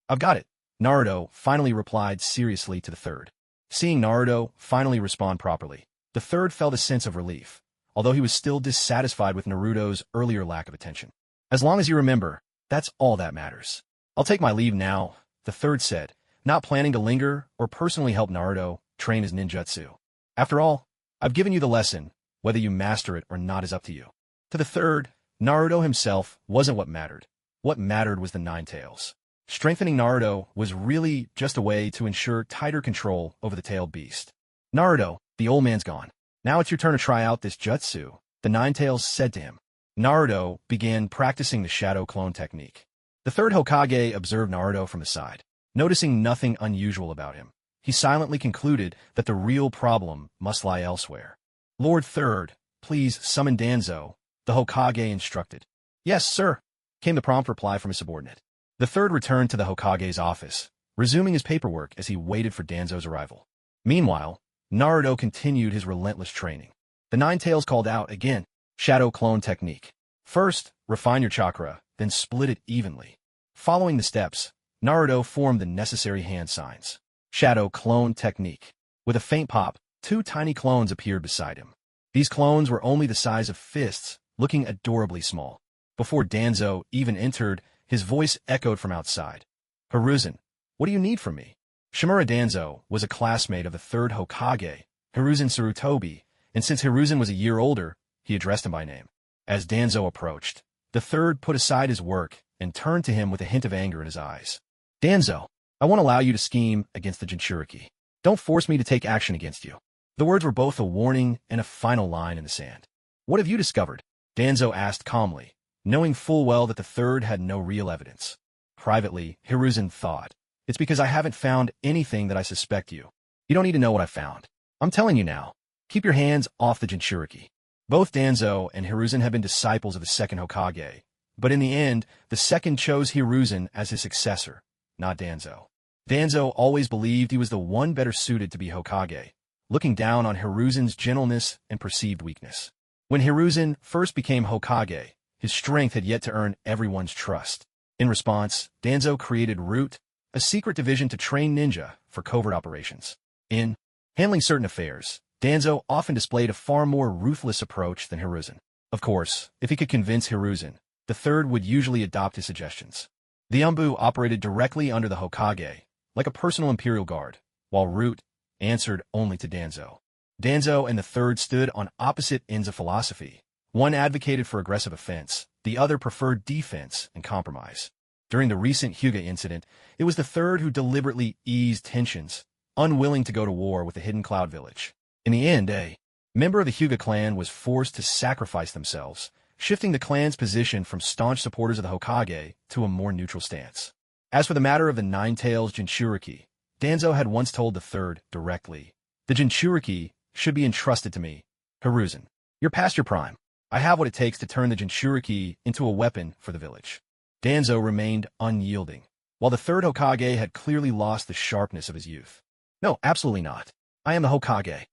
I've got it. Naruto finally replied seriously to the third. Seeing Naruto finally respond properly, the third felt a sense of relief, although he was still dissatisfied with Naruto's earlier lack of attention. As long as you remember, that's all that matters. I'll take my leave now, the third said, not planning to linger or personally help Naruto train his ninjutsu. After all, I've given you the lesson. Whether you master it or not is up to you. To the third, Naruto himself wasn't what mattered. What mattered was the Nine Tails. Strengthening Naruto was really just a way to ensure tighter control over the tailed beast. Naruto, the old man's gone. Now it's your turn to try out this jutsu, the Nine Tails said to him. Naruto began practicing the shadow clone technique. The third Hokage observed Naruto from the side. Noticing nothing unusual about him, he silently concluded that the real problem must lie elsewhere. Lord Third, please summon Danzo, the Hokage instructed. Yes, sir, came the prompt reply from his subordinate. The third returned to the Hokage's office, resuming his paperwork as he waited for Danzo's arrival. Meanwhile, Naruto continued his relentless training. The Nine Tails called out again, shadow clone technique. First, refine your chakra, then split it evenly. Following the steps, Naruto formed the necessary hand signs. Shadow clone technique. With a faint pop, two tiny clones appeared beside him. These clones were only the size of fists, looking adorably small. Before Danzo even entered, his voice echoed from outside. Hiruzen, what do you need from me? Shimura Danzo was a classmate of the third Hokage, Hiruzen Sarutobi, and since Hiruzen was a year older, he addressed him by name. As Danzo approached, the third put aside his work and turned to him with a hint of anger in his eyes. Danzo, I won't allow you to scheme against the Jinchuriki. Don't force me to take action against you. The words were both a warning and a final line in the sand. What have you discovered? Danzo asked calmly, knowing full well that the third had no real evidence. Privately, Hiruzen thought, it's because I haven't found anything that I suspect you. You don't need to know what I found. I'm telling you now. Keep your hands off the Jinchuriki. Both Danzo and Hiruzen had been disciples of the second Hokage, but in the end, the second chose Hiruzen as his successor, not Danzo. Danzo always believed he was the one better suited to be Hokage, looking down on Hiruzen's gentleness and perceived weakness. When Hiruzen first became Hokage, his strength had yet to earn everyone's trust. In response, Danzo created Root, a secret division to train ninja for covert operations. In handling certain affairs, Danzo often displayed a far more ruthless approach than Hiruzen. Of course, if he could convince Hiruzen, the third would usually adopt his suggestions. The Umbu operated directly under the Hokage, like a personal imperial guard, while Root answered only to Danzo. Danzo and the third stood on opposite ends of philosophy. One advocated for aggressive offense, the other preferred defense and compromise. During the recent Hyuga incident, it was the third who deliberately eased tensions, unwilling to go to war with the Hidden Cloud Village. In the end, a member of the Hyuga clan was forced to sacrifice themselves, shifting the clan's position from staunch supporters of the Hokage to a more neutral stance. As for the matter of the Nine Tails Jinchuriki, Danzo had once told the third directly, the Jinchuriki should be entrusted to me. Hiruzen, you're past your prime. I have what it takes to turn the Jinchuriki into a weapon for the village. Danzo remained unyielding, while the third Hokage had clearly lost the sharpness of his youth. No, absolutely not. I am the Hokage.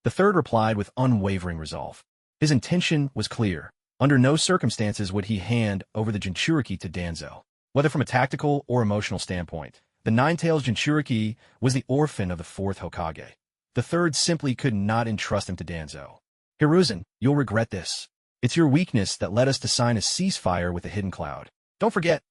The third replied with unwavering resolve. His intention was clear. Under no circumstances would he hand over the Jinchuriki to Danzo. Whether from a tactical or emotional standpoint, the Nine Tails Jinchuriki was the orphan of the fourth Hokage. The third simply could not entrust him to Danzo. Hiruzen, you'll regret this. It's your weakness that led us to sign a ceasefire with the Hidden Cloud. Don't forget,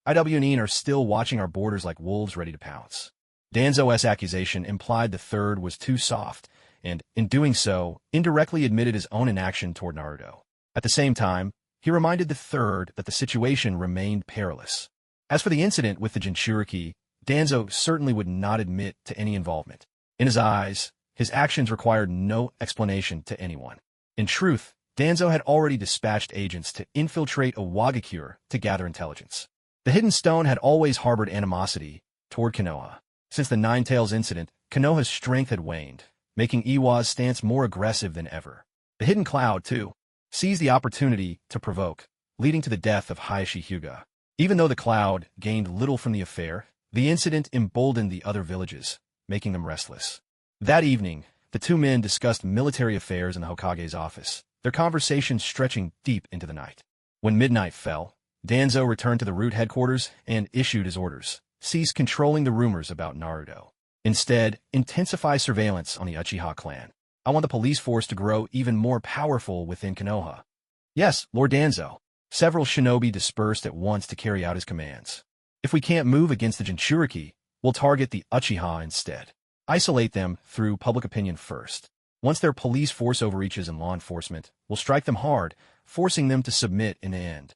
IWN are still watching our borders like wolves ready to pounce. Danzo's accusation implied the third was too soft, and, in doing so, indirectly admitted his own inaction toward Naruto. At the same time, he reminded the third that the situation remained perilous. As for the incident with the Jinchuriki, Danzo certainly would not admit to any involvement. In his eyes, his actions required no explanation to anyone. In truth, Danzo had already dispatched agents to infiltrate a Wagakure to gather intelligence. The Hidden Stone had always harbored animosity toward Konoha. Since the Nine Tails incident, Konoha's strength had waned, making Iwa's stance more aggressive than ever. The Hidden Cloud, too, seized the opportunity to provoke, leading to the death of Hayashi Hyuga. Even though the Cloud gained little from the affair, the incident emboldened the other villages, making them restless. That evening, the two men discussed military affairs in the Hokage's office, their conversation stretching deep into the night. When midnight fell, Danzo returned to the root headquarters and issued his orders: cease controlling the rumors about Naruto. Instead, intensify surveillance on the Uchiha clan. I want the police force to grow even more powerful within Konoha. Yes, Lord Danzo. Several shinobi dispersed at once to carry out his commands. If we can't move against the Jinchuriki, we'll target the Uchiha instead. Isolate them through public opinion first. Once their police force overreaches in law enforcement, we'll strike them hard, forcing them to submit in the end.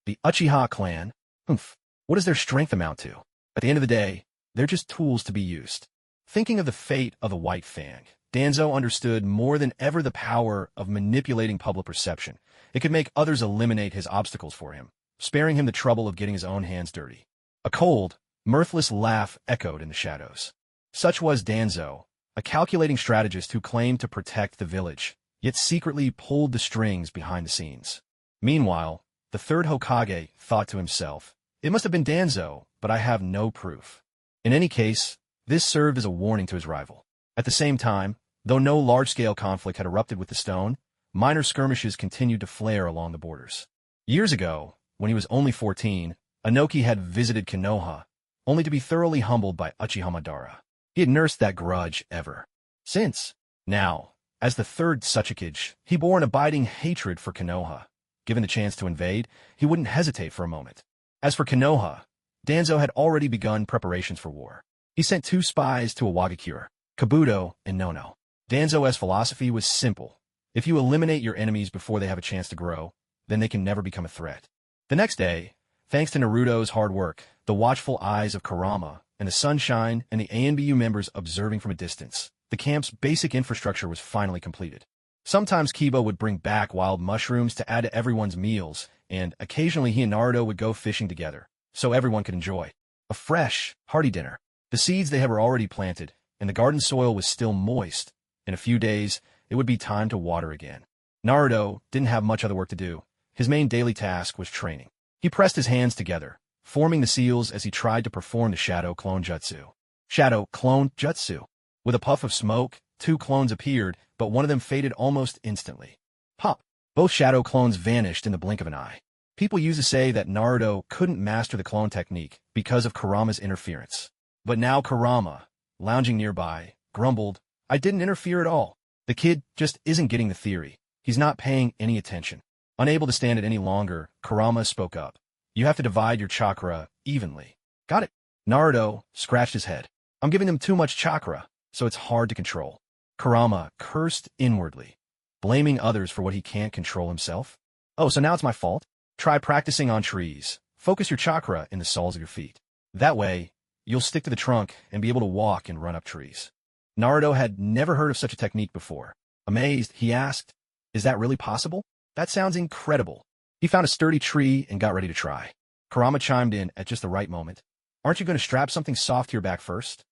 The Uchiha clan? What does their strength amount to? At the end of the day, they're just tools to be used. Thinking of the fate of the White Fang, Danzo understood more than ever the power of manipulating public perception. It could make others eliminate his obstacles for him, sparing him the trouble of getting his own hands dirty. A cold, mirthless laugh echoed in the shadows. Such was Danzo, a calculating strategist who claimed to protect the village, yet secretly pulled the strings behind the scenes. Meanwhile, the third Hokage thought to himself, it must have been Danzo, but I have no proof. In any case, this served as a warning to his rival. At the same time, though no large-scale conflict had erupted with the stone, minor skirmishes continued to flare along the borders. Years ago, when he was only 14, Inoki had visited Konoha, only to be thoroughly humbled by Uchiha Madara. He had nursed that grudge ever since. Now, as the third Tsuchikage, he bore an abiding hatred for Konoha. Given the chance to invade, he wouldn't hesitate for a moment. As for Konoha, Danzo had already begun preparations for war. He sent 2 spies to a Wagakure, Kabuto and Nono. Danzo's philosophy was simple. If you eliminate your enemies before they have a chance to grow, then they can never become a threat. The next day, thanks to Naruto's hard work, the watchful eyes of Kurama, and the sunshine and the ANBU members observing from a distance, the camp's basic infrastructure was finally completed. Sometimes Kiba would bring back wild mushrooms to add to everyone's meals, and occasionally he and Naruto would go fishing together, so everyone could enjoy a fresh, hearty dinner. The seeds they had were already planted, and the garden soil was still moist. In a few days, it would be time to water again. Naruto didn't have much other work to do. His main daily task was training. He pressed his hands together, forming the seals as he tried to perform the Shadow Clone Jutsu. Shadow Clone Jutsu. With a puff of smoke, 2 clones appeared, but one of them faded almost instantly. Pop! Both shadow clones vanished in the blink of an eye. People used to say that Naruto couldn't master the clone technique because of Kurama's interference. But now Kurama, lounging nearby, grumbled, I didn't interfere at all. The kid just isn't getting the theory. He's not paying any attention. Unable to stand it any longer, Kurama spoke up. You have to divide your chakra evenly. Got it. Naruto scratched his head. I'm giving them too much chakra, so it's hard to control. Kurama cursed inwardly, blaming others for what he can't control himself. Oh, so now it's my fault? Try practicing on trees. Focus your chakra in the soles of your feet. That way, you'll stick to the trunk and be able to walk and run up trees. Naruto had never heard of such a technique before. Amazed, he asked, is that really possible? That sounds incredible. He found a sturdy tree and got ready to try. Kurama chimed in at just the right moment. Aren't you going to strap something soft to your back first?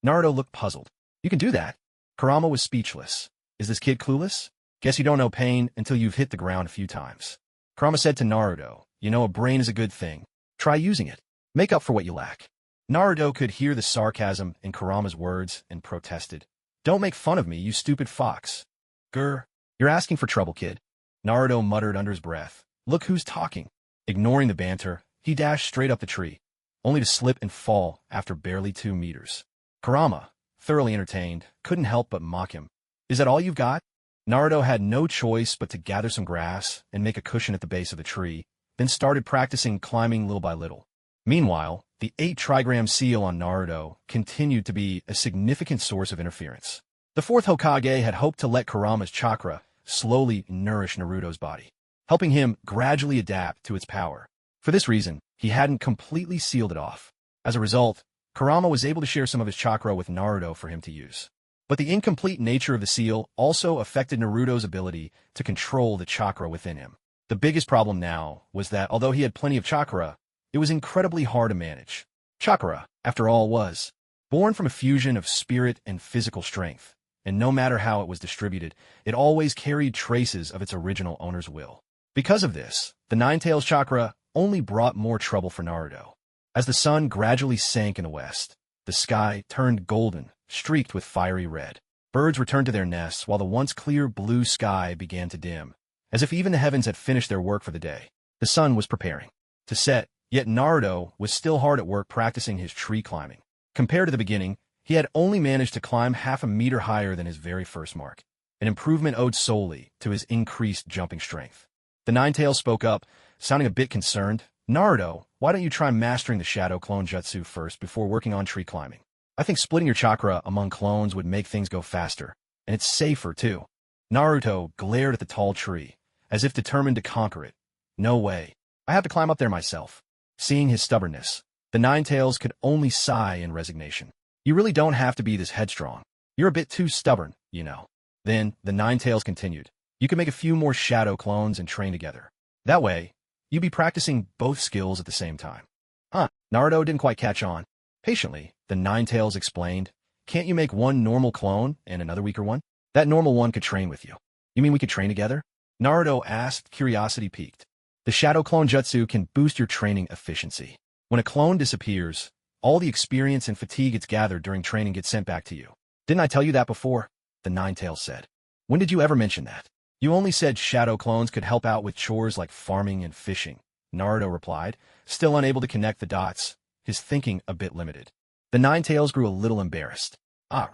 Naruto looked puzzled. You can do that. Kurama was speechless. Is this kid clueless? Guess you don't know pain until you've hit the ground a few times. Kurama said to Naruto, you know a brain is a good thing. Try using it. Make up for what you lack. Naruto could hear the sarcasm in Kurama's words and protested. Don't make fun of me, you stupid fox. Grr, you're asking for trouble, kid. Naruto muttered under his breath. Look who's talking. Ignoring the banter, he dashed straight up the tree, only to slip and fall after barely 2 meters. Kurama, thoroughly entertained, couldn't help but mock him. Is that all you've got? Naruto had no choice but to gather some grass and make a cushion at the base of the tree, then started practicing climbing little by little. Meanwhile, the 8-trigram seal on Naruto continued to be a significant source of interference. The fourth Hokage had hoped to let Kurama's chakra slowly nourish Naruto's body, helping him gradually adapt to its power. For this reason, he hadn't completely sealed it off. As a result, Kurama was able to share some of his chakra with Naruto for him to use. But the incomplete nature of the seal also affected Naruto's ability to control the chakra within him. The biggest problem now was that although he had plenty of chakra, it was incredibly hard to manage. Chakra, after all, was born from a fusion of spirit and physical strength, and no matter how it was distributed, it always carried traces of its original owner's will. Because of this, the Nine-Tails chakra only brought more trouble for Naruto. As the sun gradually sank in the west, the sky turned golden, streaked with fiery red. Birds returned to their nests while the once clear blue sky began to dim, as if even the heavens had finished their work for the day. The sun was preparing to set, yet Naruto was still hard at work practicing his tree climbing. Compared to the beginning, he had only managed to climb half a meter higher than his very first mark, an improvement owed solely to his increased jumping strength. The Nine-Tails spoke up, sounding a bit concerned. Naruto, why don't you try mastering the shadow clone jutsu first before working on tree climbing? I think splitting your chakra among clones would make things go faster, and it's safer too. Naruto glared at the tall tree, as if determined to conquer it. No way. I have to climb up there myself. Seeing his stubbornness, the Nine-Tails could only sigh in resignation. You really don't have to be this headstrong. You're a bit too stubborn, you know. Then, the Nine-Tails continued. You can make a few more shadow clones and train together. That way, you'd be practicing both skills at the same time. Naruto didn't quite catch on. Patiently, the Nine-Tails explained, can't you make one normal clone and another weaker one? That normal one could train with you. You mean we could train together? Naruto asked, curiosity piqued. The shadow clone jutsu can boost your training efficiency. When a clone disappears, all the experience and fatigue it's gathered during training gets sent back to you. Didn't I tell you that before? The Nine-Tails said. When did you ever mention that? You only said shadow clones could help out with chores like farming and fishing, Naruto replied, still unable to connect the dots, his thinking a bit limited. The Nine-Tails grew a little embarrassed.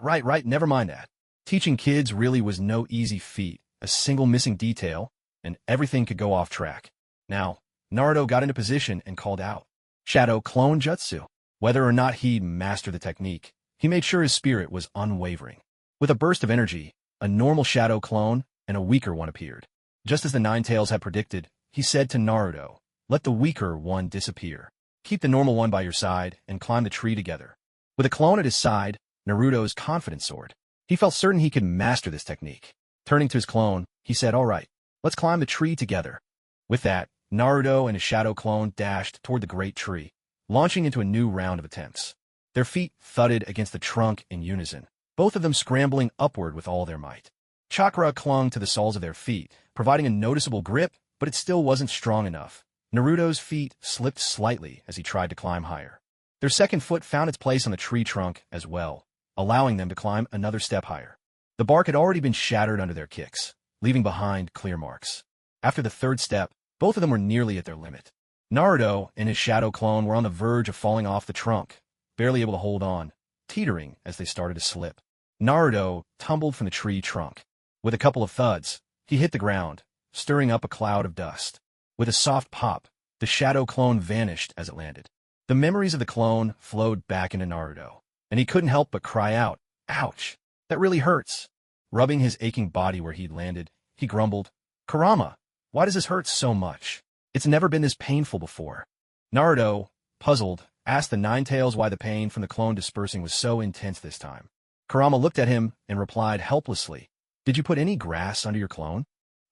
Right, never mind that. Teaching kids really was no easy feat, a single missing detail, and everything could go off track. Now, Naruto got into position and called out, Shadow Clone Jutsu. Whether or not he'd master the technique, he made sure his spirit was unwavering. With a burst of energy, a normal shadow clone and a weaker one appeared. Just as the Nine-Tails had predicted, he said to Naruto, let the weaker one disappear. Keep the normal one by your side and climb the tree together. With a clone at his side, Naruto's confidence soared. He felt certain he could master this technique. Turning to his clone, he said, all right, let's climb the tree together. With that, Naruto and his shadow clone dashed toward the great tree, launching into a new round of attempts. Their feet thudded against the trunk in unison, both of them scrambling upward with all their might. Chakra clung to the soles of their feet, providing a noticeable grip, but it still wasn't strong enough. Naruto's feet slipped slightly as he tried to climb higher. Their second foot found its place on the tree trunk as well, allowing them to climb another step higher. The bark had already been shattered under their kicks, leaving behind clear marks. After the third step, both of them were nearly at their limit. Naruto and his shadow clone were on the verge of falling off the trunk, barely able to hold on, teetering as they started to slip. Naruto tumbled from the tree trunk. With a couple of thuds, he hit the ground, stirring up a cloud of dust. With a soft pop, the shadow clone vanished as it landed. The memories of the clone flowed back into Naruto, and he couldn't help but cry out, ouch, that really hurts. Rubbing his aching body where he'd landed, he grumbled, Kurama, why does this hurt so much? It's never been this painful before. Naruto, puzzled, asked the Nine-Tails why the pain from the clone dispersing was so intense this time. Kurama looked at him and replied helplessly, did you put any grass under your clone?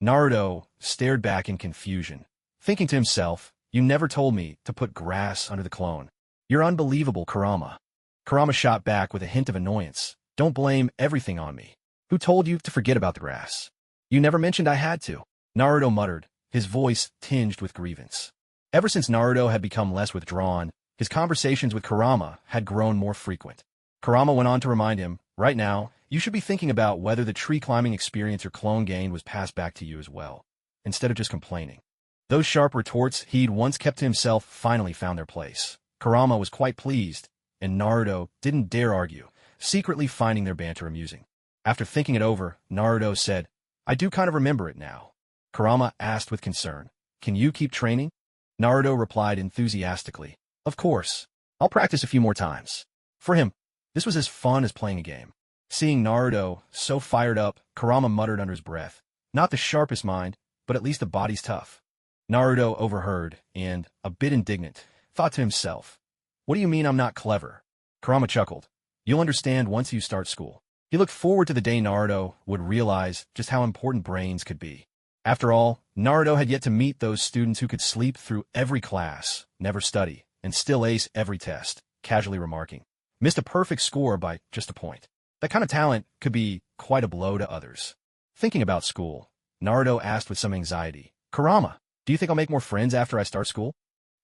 Naruto stared back in confusion, thinking to himself, you never told me to put grass under the clone. You're unbelievable, Kurama. Kurama shot back with a hint of annoyance. Don't blame everything on me. Who told you to forget about the grass? You never mentioned I had to. Naruto muttered, his voice tinged with grievance. Ever since Naruto had become less withdrawn, his conversations with Kurama had grown more frequent. Kurama went on to remind him, right now, you should be thinking about whether the tree climbing experience your clone gained was passed back to you as well, instead of just complaining. Those sharp retorts he'd once kept to himself finally found their place. Kurama was quite pleased, and Naruto didn't dare argue, secretly finding their banter amusing. After thinking it over, Naruto said, I do kind of remember it now. Kurama asked with concern, can you keep training? Naruto replied enthusiastically, Of course. I'll practice a few more times. For him, this was as fun as playing a game. Seeing Naruto so fired up, Kurama muttered under his breath. Not the sharpest mind, but at least the body's tough. Naruto overheard, and, a bit indignant, thought to himself, "What do you mean I'm not clever?" Kurama chuckled. "You'll understand once you start school." He looked forward to the day Naruto would realize just how important brains could be. After all, Naruto had yet to meet those students who could sleep through every class, never study, and still ace every test, casually remarking, "Missed a perfect score by just a point." That kind of talent could be quite a blow to others. Thinking about school, Naruto asked with some anxiety, "Kurama, do you think I'll make more friends after I start school?"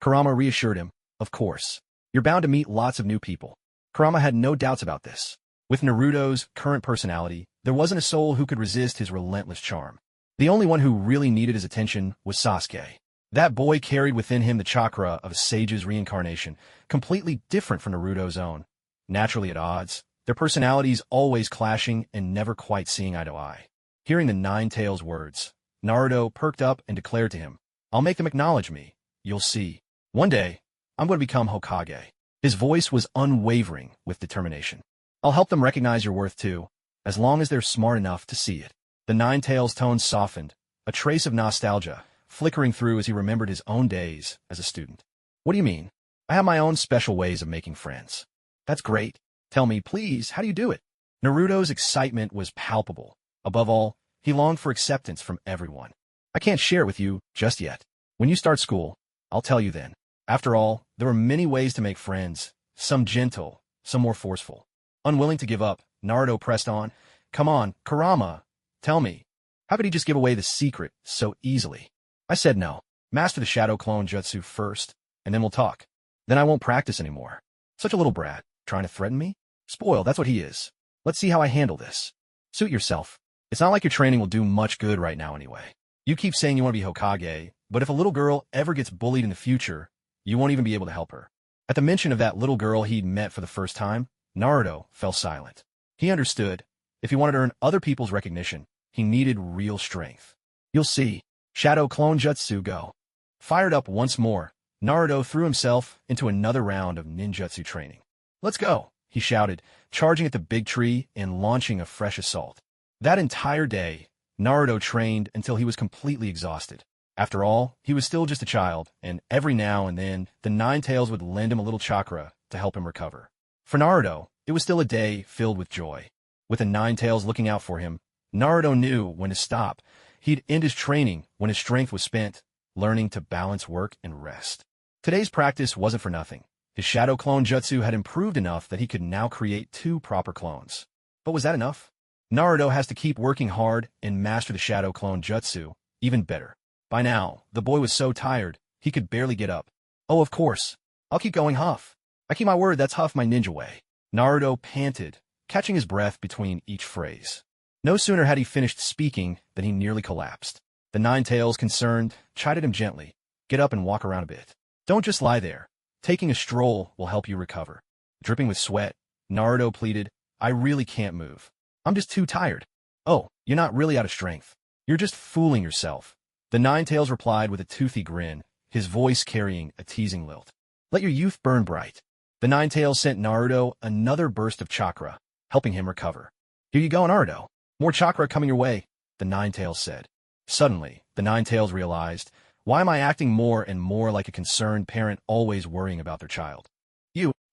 Kurama reassured him, "Of course. You're bound to meet lots of new people." Kurama had no doubts about this. With Naruto's current personality, there wasn't a soul who could resist his relentless charm. The only one who really needed his attention was Sasuke. That boy carried within him the chakra of a sage's reincarnation, completely different from Naruto's own. Naturally at odds, their personalities always clashing and never quite seeing eye to eye. Hearing the Nine Tails' words, Naruto perked up and declared to him, "I'll make them acknowledge me. You'll see. One day, I'm going to become Hokage." His voice was unwavering with determination. "I'll help them recognize your worth too, as long as they're smart enough to see it." The Nine Tails' tone softened, a trace of nostalgia flickering through as he remembered his own days as a student. "What do you mean? I have my own special ways of making friends." "That's great. Tell me, please, how do you do it?" Naruto's excitement was palpable. Above all, he longed for acceptance from everyone. "I can't share it with you just yet. When you start school, I'll tell you then." After all, there were many ways to make friends, some gentle, some more forceful. Unwilling to give up, Naruto pressed on, "Come on, Kurama, tell me. How could he just give away the secret so easily?" I said no. "Master the shadow clone jutsu first, and then we'll talk. Then I won't practice anymore." Such a little brat, trying to threaten me? Spoiled, that's what he is. Let's see how I handle this. Suit yourself. It's not like your training will do much good right now anyway. You keep saying you want to be Hokage, but if a little girl ever gets bullied in the future, you won't even be able to help her. At the mention of that little girl he'd met for the first time, Naruto fell silent. He understood. If he wanted to earn other people's recognition, he needed real strength. "You'll see. Shadow clone jutsu go." Fired up once more, Naruto threw himself into another round of ninjutsu training. "Let's go," he shouted, charging at the big tree and launching a fresh assault. That entire day, Naruto trained until he was completely exhausted. After all, he was still just a child, and every now and then, the Nine Tails would lend him a little chakra to help him recover. For Naruto, it was still a day filled with joy. With the Nine Tails looking out for him, Naruto knew when to stop. He'd end his training when his strength was spent, learning to balance work and rest. Today's practice wasn't for nothing. His shadow clone jutsu had improved enough that he could now create 2 proper clones. But was that enough? Naruto has to keep working hard and master the shadow clone jutsu even better. By now, the boy was so tired, he could barely get up. "Oh, of course. I'll keep going, Huff. I keep my word, that's Huff my ninja way." Naruto panted, catching his breath between each phrase. No sooner had he finished speaking than he nearly collapsed. The Nine Tails, concerned, chided him gently. "Get up and walk around a bit. Don't just lie there. Taking a stroll will help you recover." Dripping with sweat, Naruto pleaded, "I really can't move. I'm just too tired." "Oh, you're not really out of strength. You're just fooling yourself." The Nine Tails replied with a toothy grin, his voice carrying a teasing lilt. "Let your youth burn bright." The Nine Tails sent Naruto another burst of chakra, helping him recover. "Here you go, Naruto. More chakra coming your way," the Nine Tails said. Suddenly, the Nine Tails realized, why am I acting more and more like a concerned parent always worrying about their child?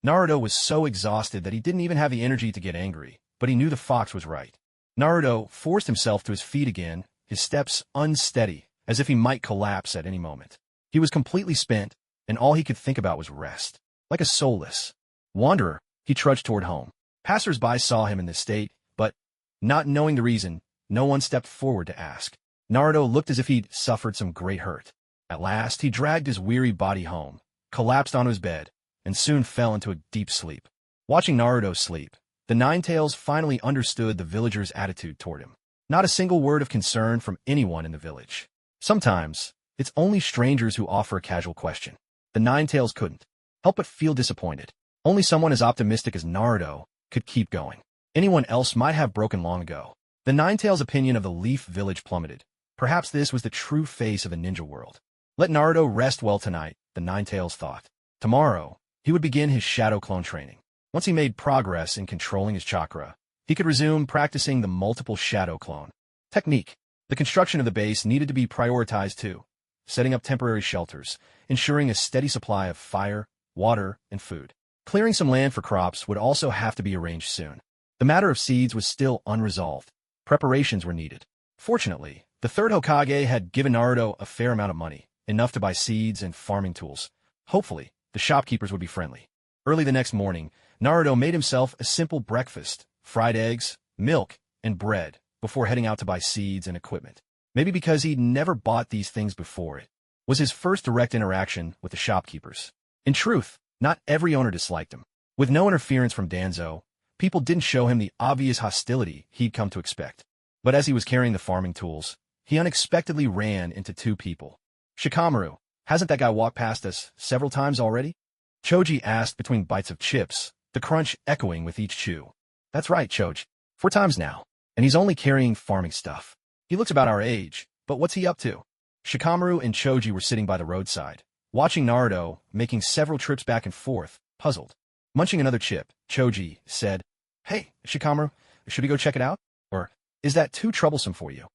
Naruto was so exhausted that he didn't even have the energy to get angry, but he knew the fox was right. Naruto forced himself to his feet again, his steps unsteady, as if he might collapse at any moment. He was completely spent, and all he could think about was rest. Like a soulless wanderer, he trudged toward home. Passers-by saw him in this state, but, not knowing the reason, no one stepped forward to ask. Naruto looked as if he'd suffered some great hurt. At last, he dragged his weary body home, collapsed onto his bed, and soon fell into a deep sleep. Watching Naruto sleep, the Nine Tails finally understood the villagers' attitude toward him. Not a single word of concern from anyone in the village. Sometimes, it's only strangers who offer a casual question. The Nine Tails couldn't help but feel disappointed. Only someone as optimistic as Naruto could keep going. Anyone else might have broken long ago. The Nine Tails' opinion of the Leaf Village plummeted. Perhaps this was the true face of a ninja world. Let Naruto rest well tonight, the Nine Tails thought. Tomorrow, he would begin his shadow clone training. Once he made progress in controlling his chakra, he could resume practicing the multiple shadow clone technique. The construction of the base needed to be prioritized too, setting up temporary shelters, ensuring a steady supply of fire, water, and food. Clearing some land for crops would also have to be arranged soon. The matter of seeds was still unresolved. Preparations were needed. Fortunately, the third Hokage had given Naruto a fair amount of money, enough to buy seeds and farming tools. Hopefully, the shopkeepers would be friendly. Early the next morning, Naruto made himself a simple breakfast, fried eggs, milk, and bread, before heading out to buy seeds and equipment. Maybe because he'd never bought these things before, it was his first direct interaction with the shopkeepers. In truth, not every owner disliked him. With no interference from Danzo, people didn't show him the obvious hostility he'd come to expect. But as he was carrying the farming tools, he unexpectedly ran into two people. "Shikamaru, hasn't that guy walked past us several times already?" Choji asked between bites of chips, the crunch echoing with each chew. "That's right, Choji. 4 times now. And he's only carrying farming stuff. He looks about our age, but what's he up to?" Shikamaru and Choji were sitting by the roadside, watching Naruto making several trips back and forth, puzzled. Munching another chip, Choji said, "Hey, Shikamaru, should we go check it out? Or is that too troublesome for you?"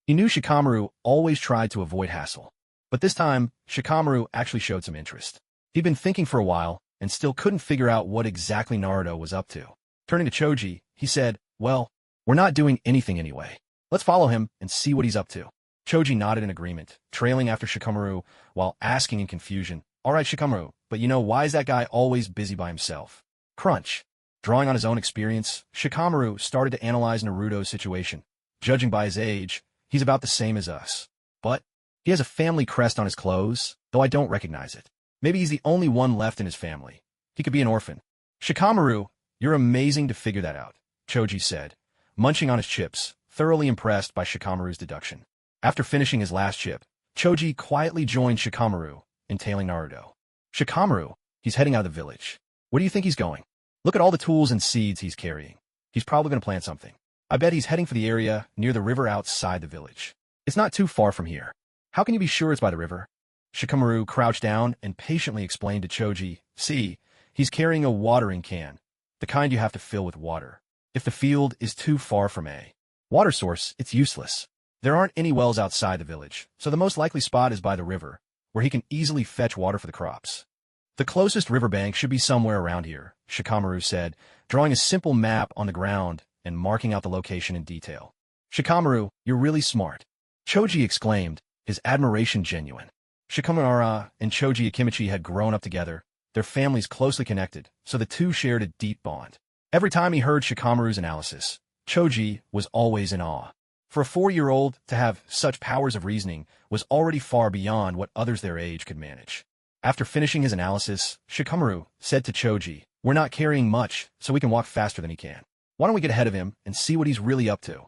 He knew Shikamaru always tried to avoid hassle. But this time, Shikamaru actually showed some interest. He'd been thinking for a while and still couldn't figure out what exactly Naruto was up to. Turning to Choji, he said, "Well, we're not doing anything anyway. Let's follow him and see what he's up to." Choji nodded in agreement, trailing after Shikamaru while asking in confusion, "All right, Shikamaru, but why is that guy always busy by himself?" Crunch. Drawing on his own experience, Shikamaru started to analyze Naruto's situation. Judging by his age, he's about the same as us. But he has a family crest on his clothes, though I don't recognize it. Maybe he's the only one left in his family. He could be an orphan. "Shikamaru, you're amazing to figure that out," Choji said, munching on his chips, thoroughly impressed by Shikamaru's deduction. After finishing his last chip, Choji quietly joined Shikamaru, entailing Naruto. "Shikamaru, he's heading out of the village. Where do you think he's going? Look at all the tools and seeds he's carrying. He's probably going to plant something. I bet he's heading for the area near the river outside the village. It's not too far from here. How can you be sure it's by the river?" Shikamaru crouched down and patiently explained to Choji, "See, he's carrying a watering can, the kind you have to fill with water. If the field is too far from a water source, it's useless. There aren't any wells outside the village, so the most likely spot is by the river, where he can easily fetch water for the crops. The closest riverbank should be somewhere around here," Shikamaru said, drawing a simple map on the ground and marking out the location in detail. "Shikamaru, you're really smart," Choji exclaimed, his admiration genuine. Shikamaru and Choji Akimichi had grown up together, their families closely connected, so the two shared a deep bond. Every time he heard Shikamaru's analysis, Choji was always in awe. For a 4-year-old to have such powers of reasoning was already far beyond what others their age could manage. After finishing his analysis, Shikamaru said to Choji, "We're not carrying much, so we can walk faster than he can. Why don't we get ahead of him and see what he's really up to?"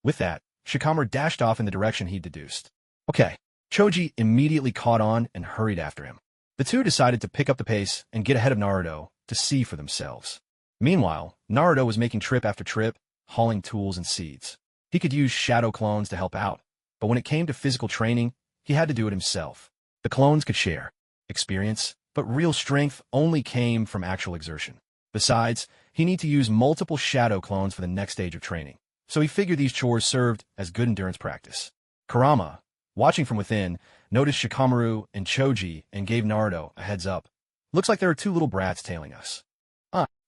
With that, Shikamaru dashed off in the direction he'd deduced. "Okay." Choji immediately caught on and hurried after him. The two decided to pick up the pace and get ahead of Naruto to see for themselves. Meanwhile, Naruto was making trip after trip, hauling tools and seeds. He could use shadow clones to help out, but when it came to physical training, he had to do it himself. The clones could share experience, but real strength only came from actual exertion. Besides, he needed to use multiple shadow clones for the next stage of training, so he figured these chores served as good endurance practice. Kurama, watching from within, noticed Shikamaru and Choji and gave Naruto a heads up. "Looks like there are 2 little brats tailing us."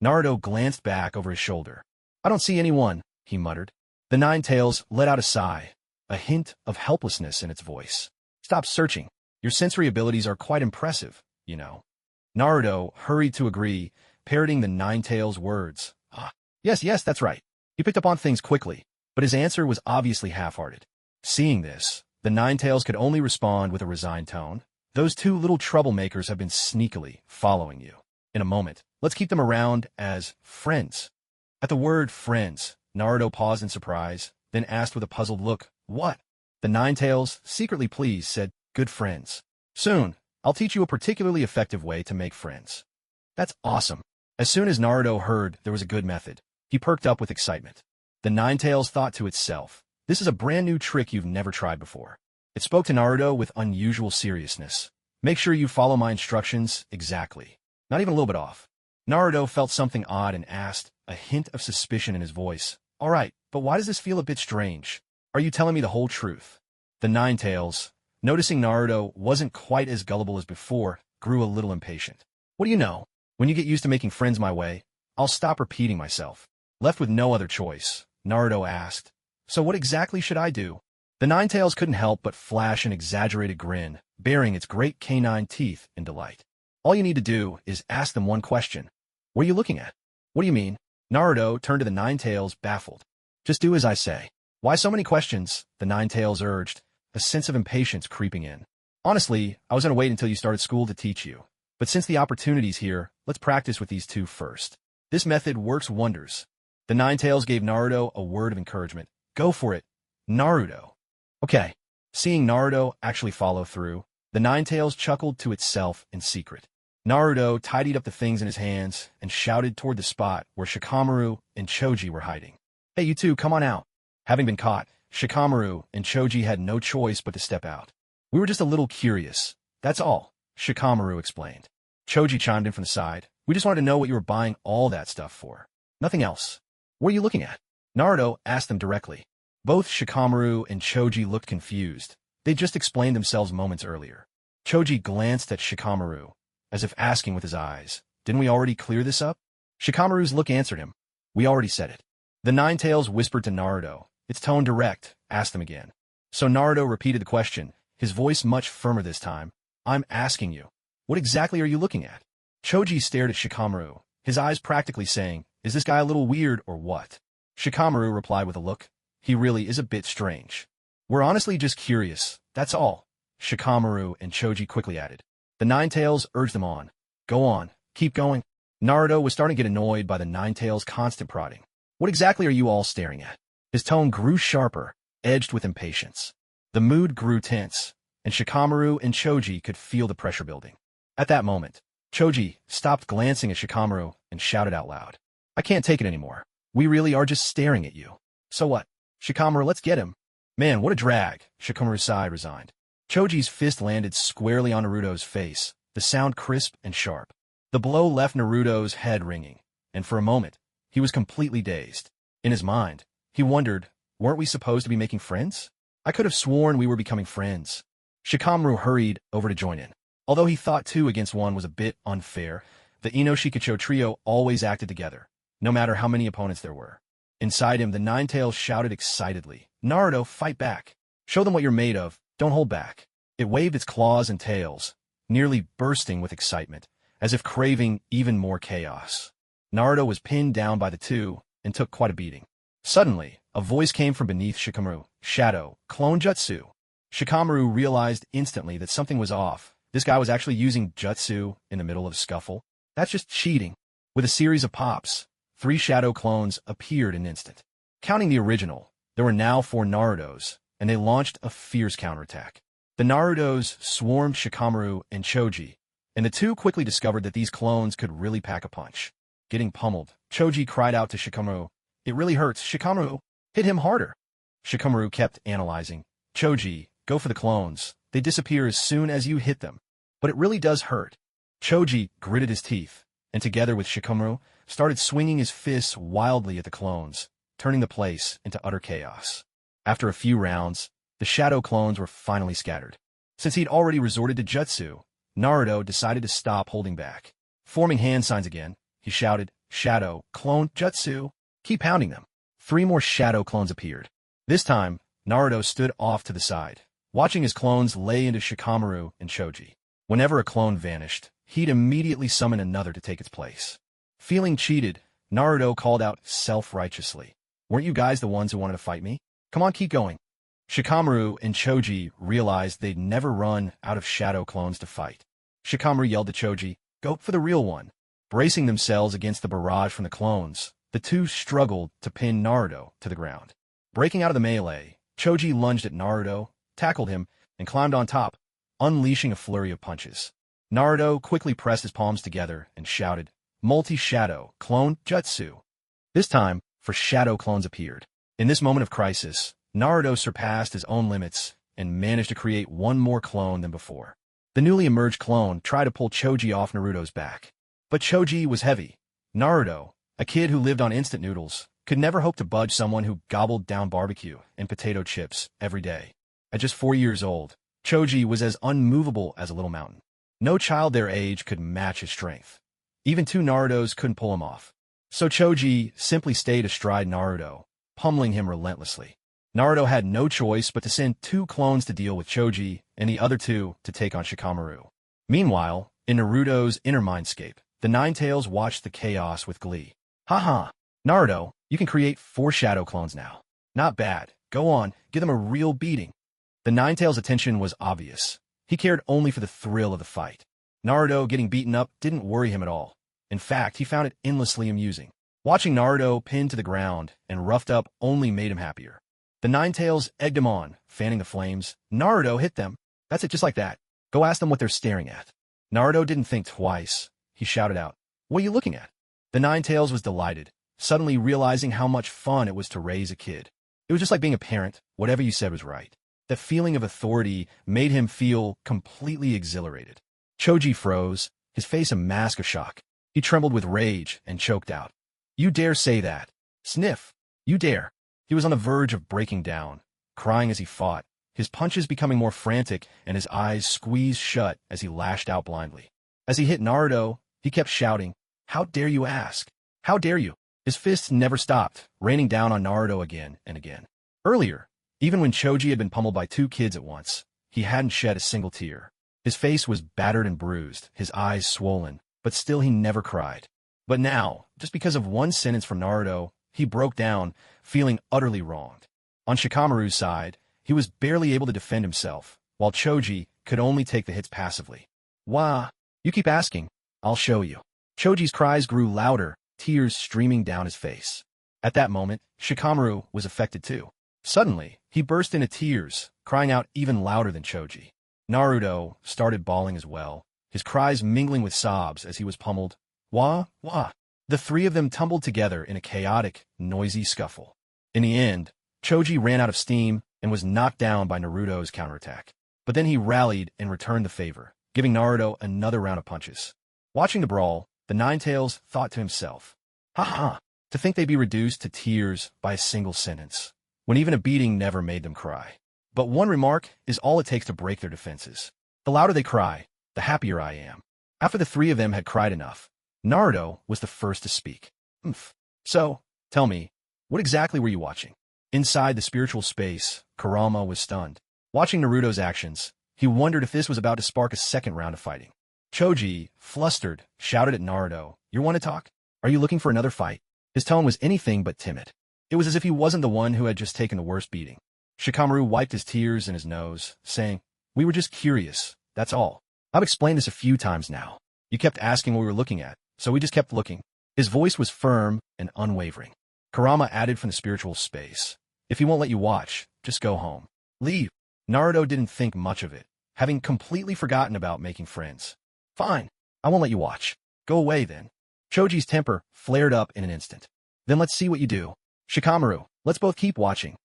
Naruto glanced back over his shoulder. "I don't see anyone," he muttered. The Nine Tails let out a sigh, a hint of helplessness in its voice. "Stop searching. Your sensory abilities are quite impressive, you know." Naruto hurried to agree, parroting the Nine Tails' words. Yes, that's right." He picked up on things quickly, but his answer was obviously half-hearted. Seeing this, the Nine Tails could only respond with a resigned tone. "Those 2 little troublemakers have been sneakily following you. In a moment, let's keep them around as friends." At the word friends, Naruto paused in surprise, then asked with a puzzled look, "What?" The Nine Tails, secretly pleased, said, "Good friends. Soon, I'll teach you a particularly effective way to make friends." "That's awesome." As soon as Naruto heard there was a good method, he perked up with excitement. The Nine Tails thought to itself, "This is a brand new trick you've never tried before." It spoke to Naruto with unusual seriousness, Make sure you follow my instructions exactly. Not even a little bit off. Naruto felt something odd and asked, a hint of suspicion in his voice. All right, but why does this feel a bit strange? Are you telling me the whole truth? The Ninetales, noticing Naruto wasn't quite as gullible as before, grew a little impatient. What do you know? When you get used to making friends my way, I'll stop repeating myself. Left with no other choice, Naruto asked, so what exactly should I do? The Ninetales couldn't help but flash an exaggerated grin, baring its great canine teeth in delight. All you need to do is ask them one question. What are you looking at? What do you mean? Naruto turned to the Ninetales, baffled. Just do as I say. Why so many questions? The Ninetales urged, a sense of impatience creeping in. Honestly, I was going to wait until you started school to teach you. But since the opportunity's here, let's practice with these two first. This method works wonders. The Ninetales gave Naruto a word of encouragement. Go for it, Naruto. Okay. Seeing Naruto actually follow through, the Ninetales chuckled to itself in secret. Naruto tidied up the things in his hands and shouted toward the spot where Shikamaru and Choji were hiding. Hey, you two, come on out. Having been caught, Shikamaru and Choji had no choice but to step out. We were just a little curious. That's all, Shikamaru explained. Choji chimed in from the side. We just wanted to know what you were buying all that stuff for. Nothing else. What are you looking at? Naruto asked them directly. Both Shikamaru and Choji looked confused. They just explained themselves moments earlier. Choji glanced at Shikamaru, as if asking with his eyes, didn't we already clear this up? Shikamaru's look answered him. We already said it. The Ninetales whispered to Naruto, its tone direct, asked them again. So Naruto repeated the question, his voice much firmer this time. I'm asking you. What exactly are you looking at? Choji stared at Shikamaru, his eyes practically saying, is this guy a little weird or what? Shikamaru replied with a look. He really is a bit strange. We're honestly just curious, that's all. Shikamaru and Choji quickly added. The Ninetales urged them on. Go on, keep going. Naruto was starting to get annoyed by the Ninetales' constant prodding. What exactly are you all staring at? His tone grew sharper, edged with impatience. The mood grew tense, and Shikamaru and Choji could feel the pressure building. At that moment, Choji stopped glancing at Shikamaru and shouted out loud. I can't take it anymore. We really are just staring at you. So what? Shikamaru, let's get him. Man, what a drag, Shikamaru sighed, resigned. Choji's fist landed squarely on Naruto's face, the sound crisp and sharp. The blow left Naruto's head ringing, and for a moment, he was completely dazed. In his mind, he wondered, weren't we supposed to be making friends? I could have sworn we were becoming friends. Shikamaru hurried over to join in. Although he thought 2 against 1 was a bit unfair, the Ino-Shikacho trio always acted together, no matter how many opponents there were. Inside him, the Ninetales shouted excitedly, Naruto, fight back. Show them what you're made of, don't hold back. It waved its claws and tails, nearly bursting with excitement, as if craving even more chaos. Naruto was pinned down by the two and took quite a beating. Suddenly, a voice came from beneath Shikamaru. Shadow, clone jutsu. Shikamaru realized instantly that something was off. This guy was actually using jutsu in the middle of a scuffle. That's just cheating. With a series of pops, 3 shadow clones appeared in an instant. Counting the original, there were now 4 Narutos, and they launched a fierce counterattack. The Narutos swarmed Shikamaru and Choji, and the two quickly discovered that these clones could really pack a punch. Getting pummeled, Choji cried out to Shikamaru, it really hurts, Shikamaru, hit him harder. Shikamaru kept analyzing. Choji, go for the clones. They disappear as soon as you hit them. But it really does hurt. Choji gritted his teeth, and together with Shikamaru, started swinging his fists wildly at the clones, turning the place into utter chaos. After a few rounds, the shadow clones were finally scattered. Since he'd already resorted to jutsu, Naruto decided to stop holding back. Forming hand signs again, he shouted, Shadow, clone, jutsu. Keep pounding them. 3 more shadow clones appeared. This time, Naruto stood off to the side, watching his clones lay into Shikamaru and Choji. Whenever a clone vanished, he'd immediately summon another to take its place. Feeling cheated, Naruto called out self-righteously. Weren't you guys the ones who wanted to fight me? Come on, keep going. Shikamaru and Choji realized they'd never run out of shadow clones to fight. Shikamaru yelled to Choji, go for the real one. Bracing themselves against the barrage from the clones, the two struggled to pin Naruto to the ground. Breaking out of the melee, Choji lunged at Naruto, tackled him, and climbed on top, unleashing a flurry of punches. Naruto quickly pressed his palms together and shouted, Multi-Shadow, Clone, Jutsu. This time, 4 shadow clones appeared. In this moment of crisis, Naruto surpassed his own limits and managed to create 1 more clone than before. The newly emerged clone tried to pull Choji off Naruto's back. But Choji was heavy. Naruto, a kid who lived on instant noodles, could never hope to budge someone who gobbled down barbecue and potato chips every day. At just 4 years old, Choji was as unmovable as a little mountain. No child their age could match his strength. Even 2 Narutos couldn't pull him off. So Choji simply stayed astride Naruto, pummeling him relentlessly. Naruto had no choice but to send 2 clones to deal with Choji and the other 2 to take on Shikamaru. Meanwhile, in Naruto's inner mindscape, the Ninetales watched the chaos with glee. Haha, Naruto, you can create 4 shadow clones now. Not bad. Go on, give them a real beating. The Ninetales' attention was obvious. He cared only for the thrill of the fight. Naruto getting beaten up didn't worry him at all. In fact, he found it endlessly amusing. Watching Naruto pinned to the ground and roughed up only made him happier. The Ninetales egged him on, fanning the flames. Naruto hit them. That's it, just like that. Go ask them what they're staring at. Naruto didn't think twice. He shouted out, "What are you looking at?" The Ninetales was delighted, suddenly realizing how much fun it was to raise a kid. It was just like being a parent. Whatever you said was right. The feeling of authority made him feel completely exhilarated. Choji froze, his face a mask of shock. He trembled with rage and choked out, "You dare say that? Sniff. You dare." He was on the verge of breaking down, crying as he fought, his punches becoming more frantic and his eyes squeezed shut as he lashed out blindly. As he hit Naruto, he kept shouting, "How dare you ask? How dare you?" His fists never stopped, raining down on Naruto again and again. Earlier, even when Choji had been pummeled by 2 kids at once, he hadn't shed a single tear. His face was battered and bruised, his eyes swollen, but still he never cried. But now, just because of one sentence from Naruto, he broke down, feeling utterly wronged. On Shikamaru's side, he was barely able to defend himself, while Choji could only take the hits passively. "Wah, you keep asking. I'll show you." Choji's cries grew louder, tears streaming down his face. At that moment, Shikamaru was affected too. Suddenly, he burst into tears, crying out even louder than Choji. Naruto started bawling as well, his cries mingling with sobs as he was pummeled. Wah, wah. The 3 of them tumbled together in a chaotic, noisy scuffle. In the end, Choji ran out of steam and was knocked down by Naruto's counterattack. But then he rallied and returned the favor, giving Naruto another round of punches. Watching the brawl, the Ninetales thought to himself, "Ha, to think they'd be reduced to tears by a single sentence, when even a beating never made them cry. But one remark is all it takes to break their defenses. The louder they cry, the happier I am." After the 3 of them had cried enough, Naruto was the first to speak. "So, tell me, what exactly were you watching?" Inside the spiritual space, Kurama was stunned. Watching Naruto's actions, he wondered if this was about to spark a second round of fighting. Choji, flustered, shouted at Naruto, "You want to talk? Are you looking for another fight?" His tone was anything but timid. It was as if he wasn't the one who had just taken the worst beating. Shikamaru wiped his tears in his nose, saying, "We were just curious, that's all. I've explained this a few times now. You kept asking what we were looking at, so we just kept looking." His voice was firm and unwavering. Kurama added from the spiritual space, "If he won't let you watch, just go home. Leave." Naruto didn't think much of it, having completely forgotten about making friends. "Fine, I won't let you watch. Go away then." Choji's temper flared up in an instant. "Then let's see what you do. Shikamaru, let's both keep watching."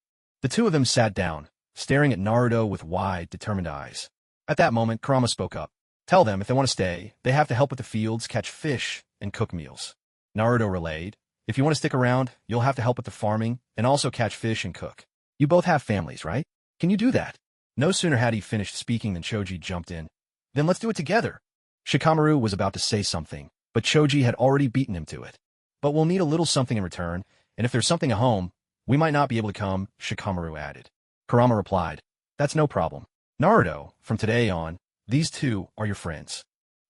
The 2 of them sat down, staring at Naruto with wide, determined eyes. At that moment, Kurama spoke up. "Tell them if they want to stay, they have to help with the fields, catch fish, and cook meals." Naruto relayed, "If you want to stick around, you'll have to help with the farming and also catch fish and cook. You both have families, right? Can you do that?" No sooner had he finished speaking than Choji jumped in. "Then let's do it together." Shikamaru was about to say something, but Choji had already beaten him to it. "But we'll need a little something in return, and if there's something at home, we might not be able to come," Shikamaru added. Kurama replied, "That's no problem. Naruto, from today on, these 2 are your friends."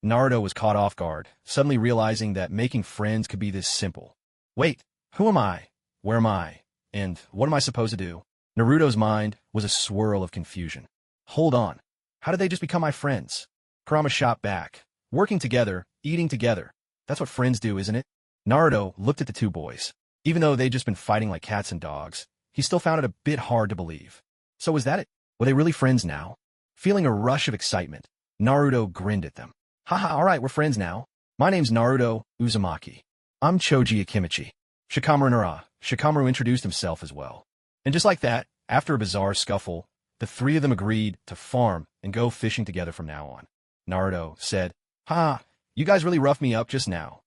Naruto was caught off guard, suddenly realizing that making friends could be this simple. "Wait, who am I? Where am I? And what am I supposed to do?" Naruto's mind was a swirl of confusion. "Hold on. How did they just become my friends?" Kurama shot back. "Working together, eating together. That's what friends do, isn't it?" Naruto looked at the 2 boys. Even though they'd just been fighting like cats and dogs, he still found it a bit hard to believe. So was that it? Were they really friends now? Feeling a rush of excitement, Naruto grinned at them. "Haha, alright, we're friends now. My name's Naruto Uzumaki. I'm Choji Akimichi." Shikamaru introduced himself as well. And just like that, after a bizarre scuffle, the 3 of them agreed to farm and go fishing together from now on. Naruto said. Ha, you guys really roughed me up just now.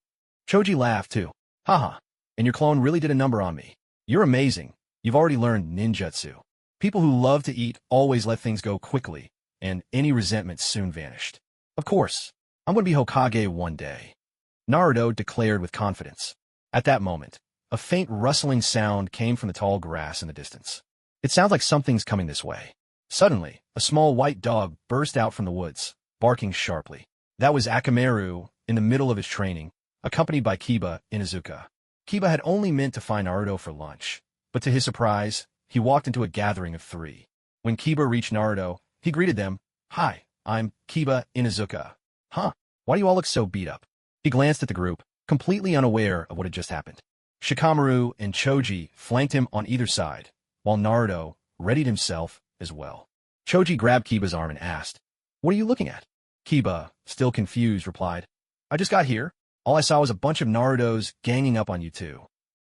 Choji laughed too. Haha, and your clone really did a number on me. You're amazing. You've already learned ninjutsu. People who love to eat always let things go quickly, and any resentment soon vanished. Of course, I'm going to be Hokage one day, Naruto declared with confidence. At that moment, a faint rustling sound came from the tall grass in the distance. It sounds like something's coming this way. Suddenly, a small white dog burst out from the woods, barking sharply. That was Akamaru in the middle of his training, accompanied by Kiba Inuzuka. Kiba had only meant to find Naruto for lunch, but to his surprise, he walked into a gathering of 3. When Kiba reached Naruto, he greeted them. Hi, I'm Kiba Inuzuka. Huh, why do you all look so beat up? He glanced at the group, completely unaware of what had just happened. Shikamaru and Choji flanked him on either side, while Naruto readied himself as well. Choji grabbed Kiba's arm and asked, "What are you looking at?" Kiba, still confused, replied, "I just got here. All I saw was a bunch of Narutos ganging up on you two."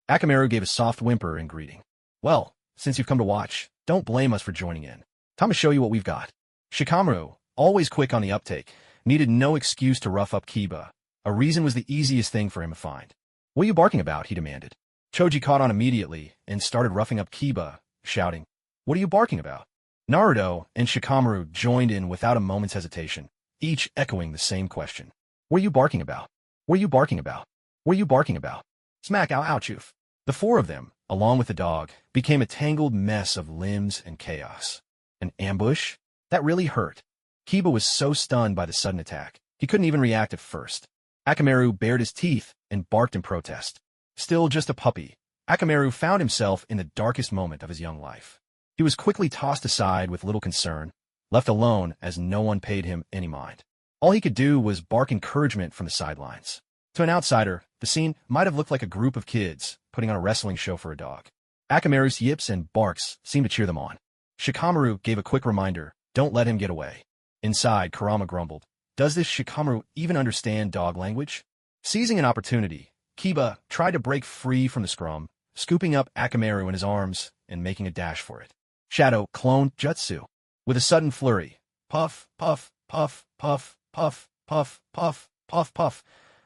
Akamaru gave a soft whimper in greeting. "Well, since you've come to watch, don't blame us for joining in. Time to show you what we've got." Shikamaru, always quick on the uptake, needed no excuse to rough up Kiba. A reason was the easiest thing for him to find. "What are you barking about?" he demanded. Choji caught on immediately and started roughing up Kiba, shouting, "What are you barking about?" Naruto and Shikamaru joined in without a moment's hesitation, each echoing the same question. "What are you barking about? What are you barking about? What are you barking about?" Smack, ow, ouchoof. The 4 of them, along with the dog, became a tangled mess of limbs and chaos. An ambush? That really hurt. Kiba was so stunned by the sudden attack, he couldn't even react at first. Akamaru bared his teeth and barked in protest. Still just a puppy, Akamaru found himself in the darkest moment of his young life. He was quickly tossed aside with little concern, left alone as no one paid him any mind. All he could do was bark encouragement from the sidelines. To an outsider, the scene might have looked like a group of kids putting on a wrestling show for a dog. Akamaru's yips and barks seemed to cheer them on. Shikamaru gave a quick reminder, "Don't let him get away." Inside, Kurama grumbled, "Does this Shikamaru even understand dog language?" Seizing an opportunity, Kiba tried to break free from the scrum, scooping up Akamaru in his arms and making a dash for it. Shadow Clone Jutsu. With a sudden flurry, puff, puff, puff, puff, puff, puff, puff, puff, puff,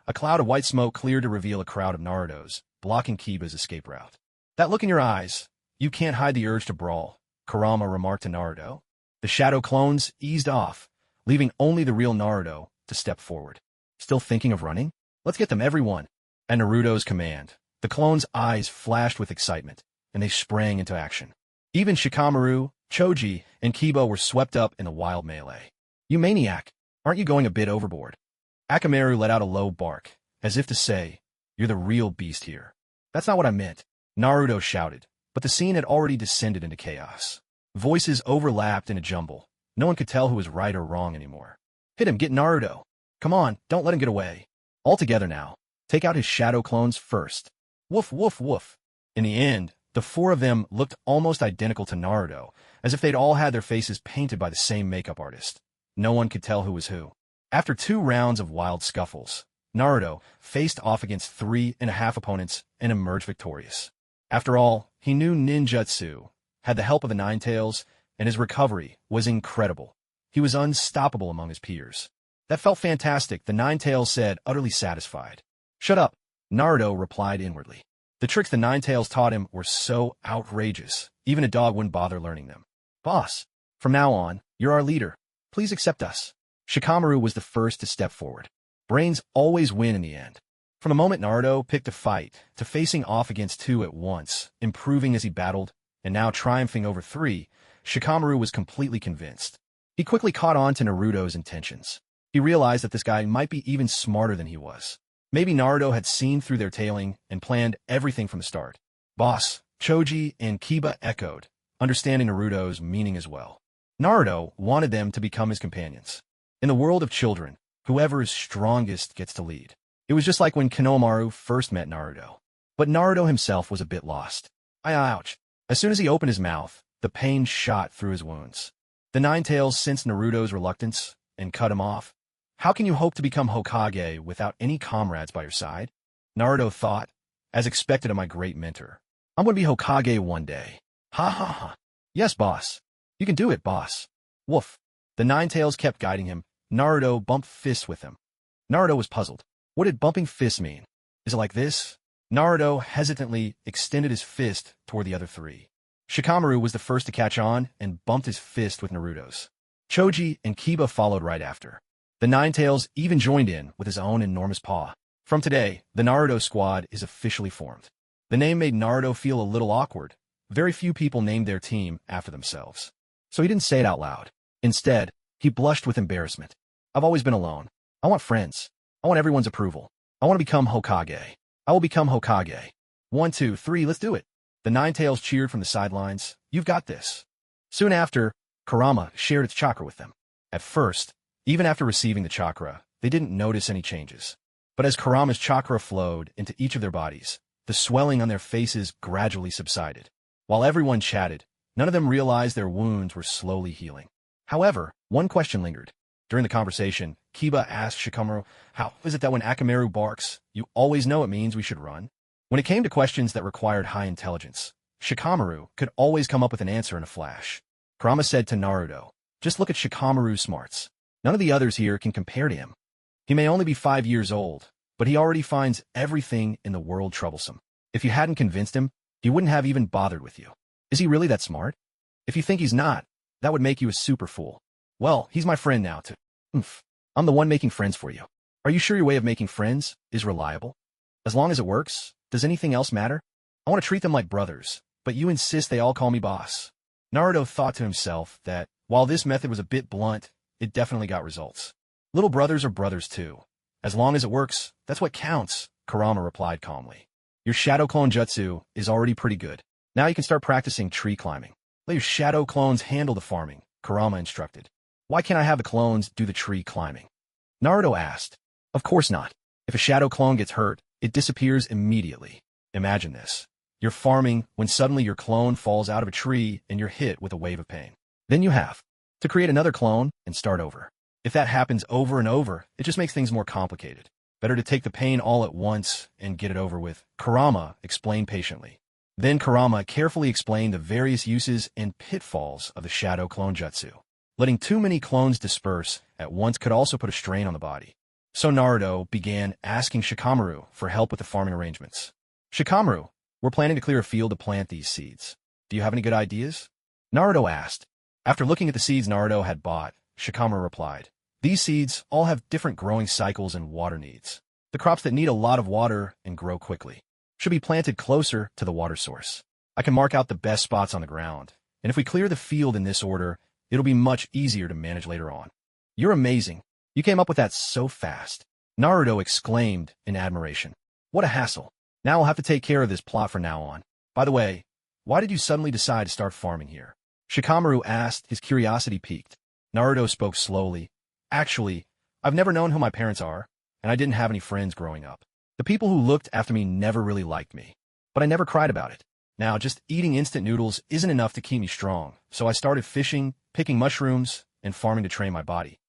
a cloud of white smoke cleared to reveal a crowd of Narutos, blocking Kiba's escape route. "That look in your eyes, you can't hide the urge to brawl," Kurama remarked to Naruto. The shadow clones eased off, leaving only the real Naruto to step forward. "Still thinking of running? Let's get them, everyone." At Naruto's command, the clones' eyes flashed with excitement, and they sprang into action. Even Shikamaru, Choji, and Kiba were swept up in the wild melee. "You maniac, aren't you going a bit overboard?" Akamaru let out a low bark, as if to say, "You're the real beast here." "That's not what I meant," Naruto shouted, but the scene had already descended into chaos. Voices overlapped in a jumble. No one could tell who was right or wrong anymore. "Hit him, get Naruto. Come on, don't let him get away. All together now. Take out his shadow clones first." Woof, woof, woof. In the end, the 4 of them looked almost identical to Naruto, as if they'd all had their faces painted by the same makeup artist. No one could tell who was who. After 2 rounds of wild scuffles, Naruto faced off against 3.5 opponents and emerged victorious. After all, he knew ninjutsu, had the help of the Nine Tails, and his recovery was incredible. He was unstoppable among his peers. "That felt fantastic," the Nine Tails said, utterly satisfied. "Shut up," Naruto replied inwardly. The tricks the Nine Tails taught him were so outrageous, even a dog wouldn't bother learning them. "Boss, from now on, you're our leader. Please accept us." Shikamaru was the first to step forward. Brains always win in the end. From the moment Naruto picked a fight to facing off against 2 at once, improving as he battled, and now triumphing over 3, Shikamaru was completely convinced. He quickly caught on to Naruto's intentions. He realized that this guy might be even smarter than he was. Maybe Naruto had seen through their tailing and planned everything from the start. "Boss," Choji and Kiba echoed, understanding Naruto's meaning as well. Naruto wanted them to become his companions. In the world of children, whoever is strongest gets to lead. It was just like when Kinomaru first met Naruto. But Naruto himself was a bit lost. Ouch. As soon as he opened his mouth, the pain shot through his wounds. The Nine Tails sensed Naruto's reluctance and cut him off. "How can you hope to become Hokage without any comrades by your side?" Naruto thought, as expected of my great mentor. "I'm going to be Hokage one day." Ha ha ha. "Yes, boss. You can do it, boss." Woof. The Nine Tails kept guiding him, Naruto bumped fists with him. Naruto was puzzled. What did bumping fists mean? Is it like this? Naruto hesitantly extended his fist toward the other three. Shikamaru was the first to catch on and bumped his fist with Naruto's. Choji and Kiba followed right after. The Ninetales even joined in with his own enormous paw. From today, the Naruto squad is officially formed. The name made Naruto feel a little awkward. Very few people named their team after themselves. So he didn't say it out loud. Instead, he blushed with embarrassment. I've always been alone. I want friends. I want everyone's approval. I want to become Hokage. I will become Hokage. 1, 2, 3, let's do it. The Ninetales cheered from the sidelines. You've got this. Soon after, Kurama shared its chakra with them. At first, even after receiving the chakra, they didn't notice any changes. But as Kurama's chakra flowed into each of their bodies, the swelling on their faces gradually subsided. While everyone chatted, none of them realized their wounds were slowly healing. However, one question lingered. During the conversation, Kiba asked Shikamaru, how is it that when Akamaru barks, you always know it means we should run? When it came to questions that required high intelligence, Shikamaru could always come up with an answer in a flash. Kurama said to Naruto, just look at Shikamaru's smarts. None of the others here can compare to him. He may only be 5 years old, but he already finds everything in the world troublesome. If you hadn't convinced him, he wouldn't have even bothered with you. Is he really that smart? If you think he's not, that would make you a super fool. Well, he's my friend now, too. I'm the one making friends for you. Are you sure your way of making friends is reliable? As long as it works, does anything else matter? I want to treat them like brothers, but you insist they all call me boss. Naruto thought to himself that, while this method was a bit blunt, it definitely got results. Little brothers are brothers too. As long as it works, that's what counts, Kurama replied calmly. Your shadow clone jutsu is already pretty good. Now you can start practicing tree climbing. Let your shadow clones handle the farming, Kurama instructed. Why can't I have the clones do the tree climbing? Naruto asked. Of course not. If a shadow clone gets hurt, it disappears immediately. Imagine this. You're farming when suddenly your clone falls out of a tree and you're hit with a wave of pain. Then you have to create another clone and start over. If that happens over and over, it just makes things more complicated. Better to take the pain all at once and get it over with, Kurama explained patiently. Then Kurama carefully explained the various uses and pitfalls of the shadow clone jutsu. Letting too many clones disperse at once could also put a strain on the body. So Naruto began asking Shikamaru for help with the farming arrangements. Shikamaru, we're planning to clear a field to plant these seeds. Do you have any good ideas? Naruto asked. After looking at the seeds Naruto had bought, Shikamaru replied, these seeds all have different growing cycles and water needs. The crops that need a lot of water and grow quickly should be planted closer to the water source. I can mark out the best spots on the ground, and if we clear the field in this order, it'll be much easier to manage later on. You're amazing. You came up with that so fast. Naruto exclaimed in admiration. What a hassle. Now I'll have to take care of this plot from now on. By the way, why did you suddenly decide to start farming here? Shikamaru asked, his curiosity piqued. Naruto spoke slowly. Actually, I've never known who my parents are, and I didn't have any friends growing up. The people who looked after me never really liked me, but I never cried about it. Now, just eating instant noodles isn't enough to keep me strong, so I started fishing, picking mushrooms, and farming to train my body.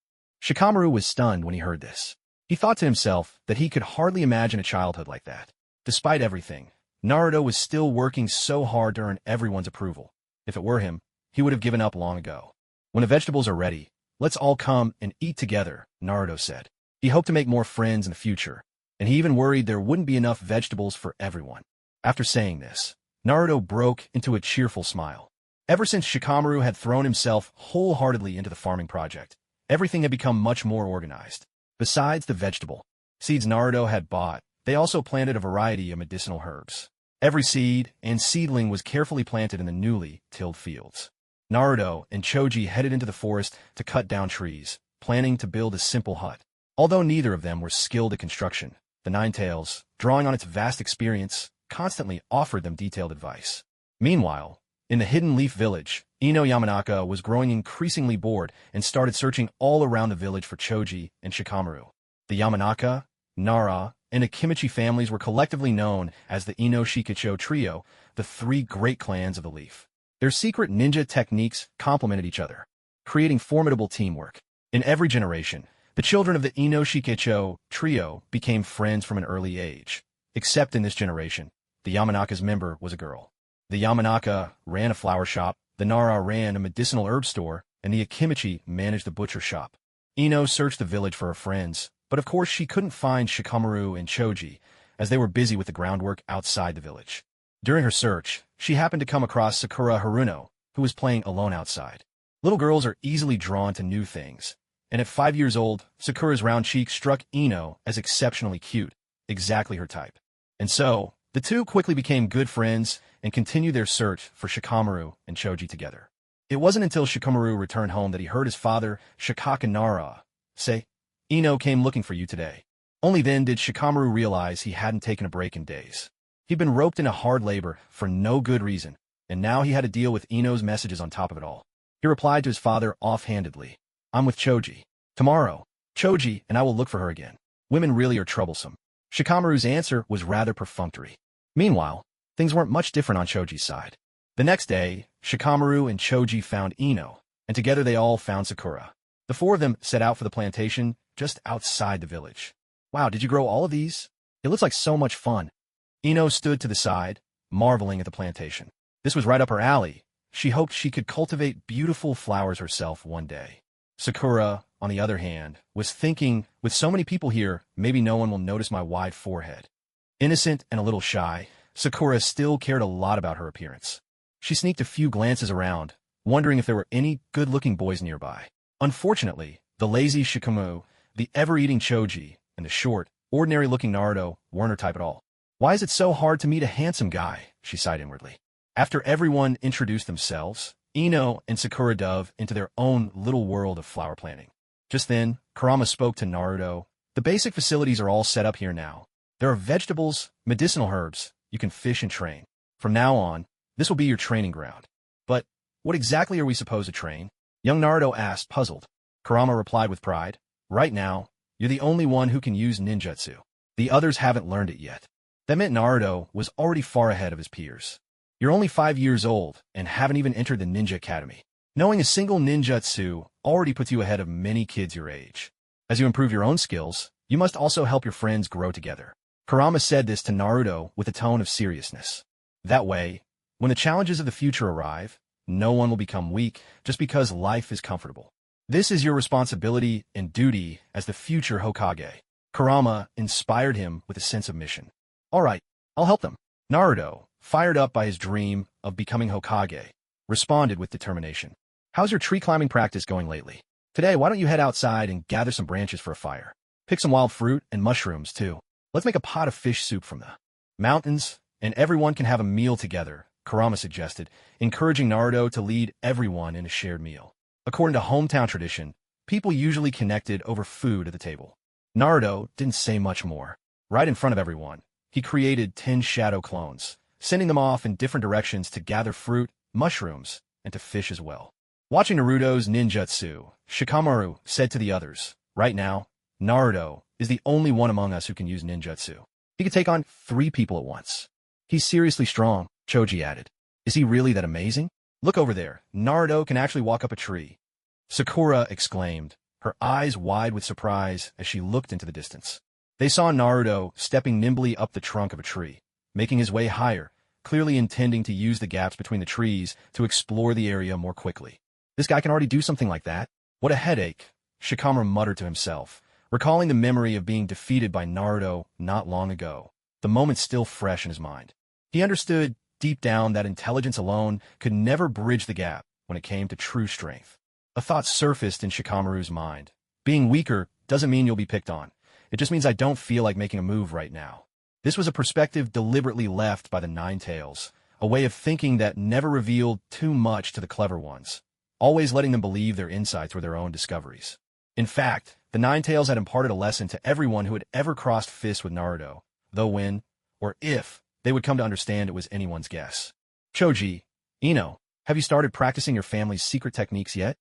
Shikamaru was stunned when he heard this. He thought to himself that he could hardly imagine a childhood like that. Despite everything, Naruto was still working so hard to earn everyone's approval. If it were him, he would have given up long ago. When the vegetables are ready, let's all come and eat together, Naruto said. He hoped to make more friends in the future, and he even worried there wouldn't be enough vegetables for everyone. After saying this, Naruto broke into a cheerful smile. Ever since Shikamaru had thrown himself wholeheartedly into the farming project, everything had become much more organized. Besides the vegetable seeds Naruto had bought, they also planted a variety of medicinal herbs. Every seed and seedling was carefully planted in the newly tilled fields. Naruto and Choji headed into the forest to cut down trees, planning to build a simple hut. Although neither of them were skilled at construction, the Ninetales, drawing on its vast experience, constantly offered them detailed advice. Meanwhile, in the Hidden Leaf Village, Ino Yamanaka was growing increasingly bored and started searching all around the village for Choji and Shikamaru. The Yamanaka, Nara, and Akimichi families were collectively known as the Ino Shikicho Trio, the three great clans of the Leaf. Their secret ninja techniques complemented each other, creating formidable teamwork. In every generation, the children of the Ino Shikicho Trio became friends from an early age. Except in this generation, the Yamanaka's member was a girl. The Yamanaka ran a flower shop, the Nara ran a medicinal herb store, and the Akimichi managed the butcher shop. Ino searched the village for her friends, but of course she couldn't find Shikamaru and Choji, as they were busy with the groundwork outside the village. During her search, she happened to come across Sakura Haruno, who was playing alone outside. Little girls are easily drawn to new things, and at 5 years old, Sakura's round cheek struck Ino as exceptionally cute, exactly her type. And so, the two quickly became good friends and continued their search for Shikamaru and Choji together. It wasn't until Shikamaru returned home that he heard his father, Shikakanara, say, "Ino came looking for you today." Only then did Shikamaru realize he hadn't taken a break in days. He'd been roped into hard labor for no good reason, and now he had to deal with Ino's messages on top of it all. He replied to his father offhandedly, "I'm with Choji. Tomorrow, Choji and I will look for her again. Women really are troublesome." Shikamaru's answer was rather perfunctory. Meanwhile, things weren't much different on Choji's side. The next day, Shikamaru and Choji found Ino, and together they all found Sakura. The four of them set out for the plantation just outside the village. "Wow, did you grow all of these? It looks like so much fun." Ino stood to the side, marveling at the plantation. This was right up her alley. She hoped she could cultivate beautiful flowers herself one day. Sakura, on the other hand, was thinking, with so many people here, maybe no one will notice my wide forehead. Innocent and a little shy, Sakura still cared a lot about her appearance. She sneaked a few glances around, wondering if there were any good-looking boys nearby. Unfortunately, the lazy Shikamaru, the ever-eating Choji, and the short, ordinary-looking Naruto weren't her type at all. "Why is it so hard to meet a handsome guy?" she sighed inwardly. After everyone introduced themselves, Ino and Sakura dove into their own little world of flower planting. Just then, Kurama spoke to Naruto. "The basic facilities are all set up here now. There are vegetables, medicinal herbs, you can fish and train. From now on, this will be your training ground." "But what exactly are we supposed to train?" young Naruto asked, puzzled. Kurama replied with pride, "Right now, you're the only one who can use ninjutsu. The others haven't learned it yet." That meant Naruto was already far ahead of his peers. "You're only 5 years old and haven't even entered the ninja academy. Knowing a single ninjutsu already puts you ahead of many kids your age. As you improve your own skills, you must also help your friends grow together." Kurama said this to Naruto with a tone of seriousness. That way, when the challenges of the future arrive, no one will become weak just because life is comfortable. "This is your responsibility and duty as the future Hokage." Kurama inspired him with a sense of mission. "All right, I'll help them." Naruto, fired up by his dream of becoming Hokage, responded with determination. "How's your tree climbing practice going lately? Today, why don't you head outside and gather some branches for a fire? Pick some wild fruit and mushrooms, too. Let's make a pot of fish soup from the mountains, and everyone can have a meal together," Kurama suggested, encouraging Naruto to lead everyone in a shared meal. According to hometown tradition, people usually connected over food at the table. Naruto didn't say much more. Right in front of everyone, he created 10 shadow clones, sending them off in different directions to gather fruit, mushrooms, and to fish as well. Watching Naruto's ninjutsu, Shikamaru said to the others, "Right now, Naruto is the only one among us who can use ninjutsu. He could take on 3 people at once." "He's seriously strong," Choji added. "Is he really that amazing? Look over there, Naruto can actually walk up a tree." Sakura exclaimed, her eyes wide with surprise as she looked into the distance. They saw Naruto stepping nimbly up the trunk of a tree, making his way higher, clearly intending to use the gaps between the trees to explore the area more quickly. "This guy can already do something like that? What a headache," Shikamaru muttered to himself, recalling the memory of being defeated by Naruto not long ago, the moment still fresh in his mind. He understood deep down that intelligence alone could never bridge the gap when it came to true strength. A thought surfaced in Shikamaru's mind. Being weaker doesn't mean you'll be picked on. It just means I don't feel like making a move right now. This was a perspective deliberately left by the Nine Tails, a way of thinking that never revealed too much to the clever ones, always letting them believe their insights were their own discoveries. In fact, the Nine Tails had imparted a lesson to everyone who had ever crossed fists with Naruto, though when, or if, they would come to understand it was anyone's guess. "Choji, Ino, have you started practicing your family's secret techniques yet?"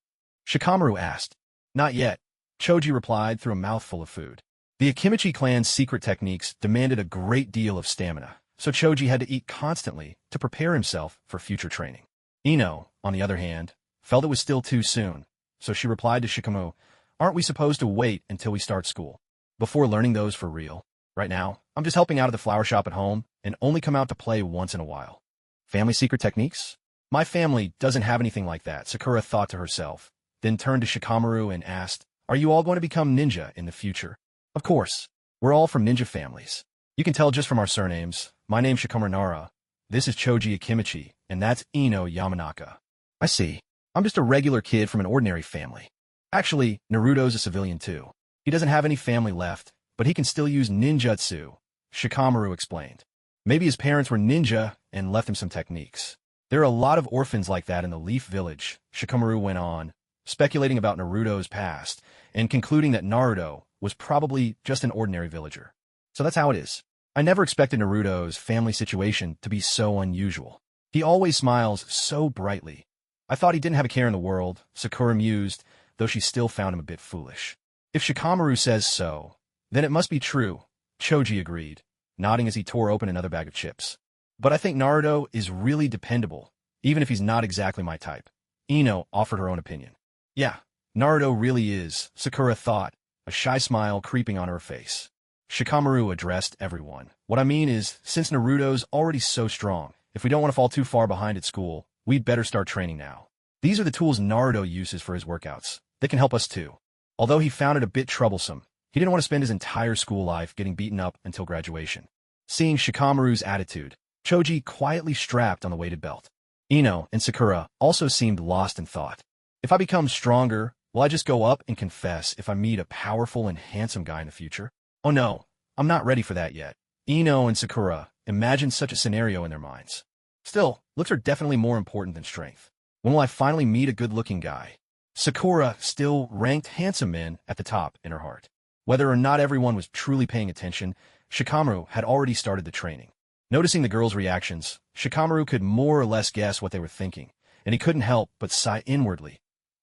Shikamaru asked. "Not yet," Choji replied through a mouthful of food. The Akimichi clan's secret techniques demanded a great deal of stamina, so Choji had to eat constantly to prepare himself for future training. Ino, on the other hand, felt it was still too soon, so she replied to Shikamaru, "Aren't we supposed to wait until we start school before learning those for real? Right now, I'm just helping out at the flower shop at home and only come out to play once in a while." "Family secret techniques? My family doesn't have anything like that," Sakura thought to herself, then turned to Shikamaru and asked, Are you all going to become ninja in the future? Of course. We're all from ninja families. You can tell just from our surnames. My name's Shikamaru Nara. This is Choji Akimichi, and that's Ino Yamanaka. I see. I'm just a regular kid from an ordinary family. Actually, Naruto's a civilian too. He doesn't have any family left, but he can still use ninjutsu, Shikamaru explained. Maybe his parents were ninja and left him some techniques. There are a lot of orphans like that in the Leaf Village, Shikamaru went on, speculating about Naruto's past, and concluding that Naruto was probably just an ordinary villager. So that's how it is. I never expected Naruto's family situation to be so unusual. He always smiles so brightly. I thought he didn't have a care in the world, Sakura mused, though she still found him a bit foolish. If Shikamaru says so, then it must be true, Choji agreed, nodding as he tore open another bag of chips. But I think Naruto is really dependable, even if he's not exactly my type. Ino offered her own opinion. Yeah, Naruto really is, Sakura thought, a shy smile creeping on her face. Shikamaru addressed everyone. What I mean is, since Naruto's already so strong, if we don't want to fall too far behind at school, we'd better start training now. These are the tools Naruto uses for his workouts. They can help us too. Although he found it a bit troublesome, he didn't want to spend his entire school life getting beaten up until graduation. Seeing Shikamaru's attitude, Choji quietly strapped on the weighted belt. Ino and Sakura also seemed lost in thought. If I become stronger, will I just go up and confess if I meet a powerful and handsome guy in the future? Oh no, I'm not ready for that yet. Ino and Sakura imagined such a scenario in their minds. Still, looks are definitely more important than strength. When will I finally meet a good-looking guy? Sakura still ranked handsome men at the top in her heart. Whether or not everyone was truly paying attention, Shikamaru had already started the training. Noticing the girls' reactions, Shikamaru could more or less guess what they were thinking, and he couldn't help but sigh inwardly.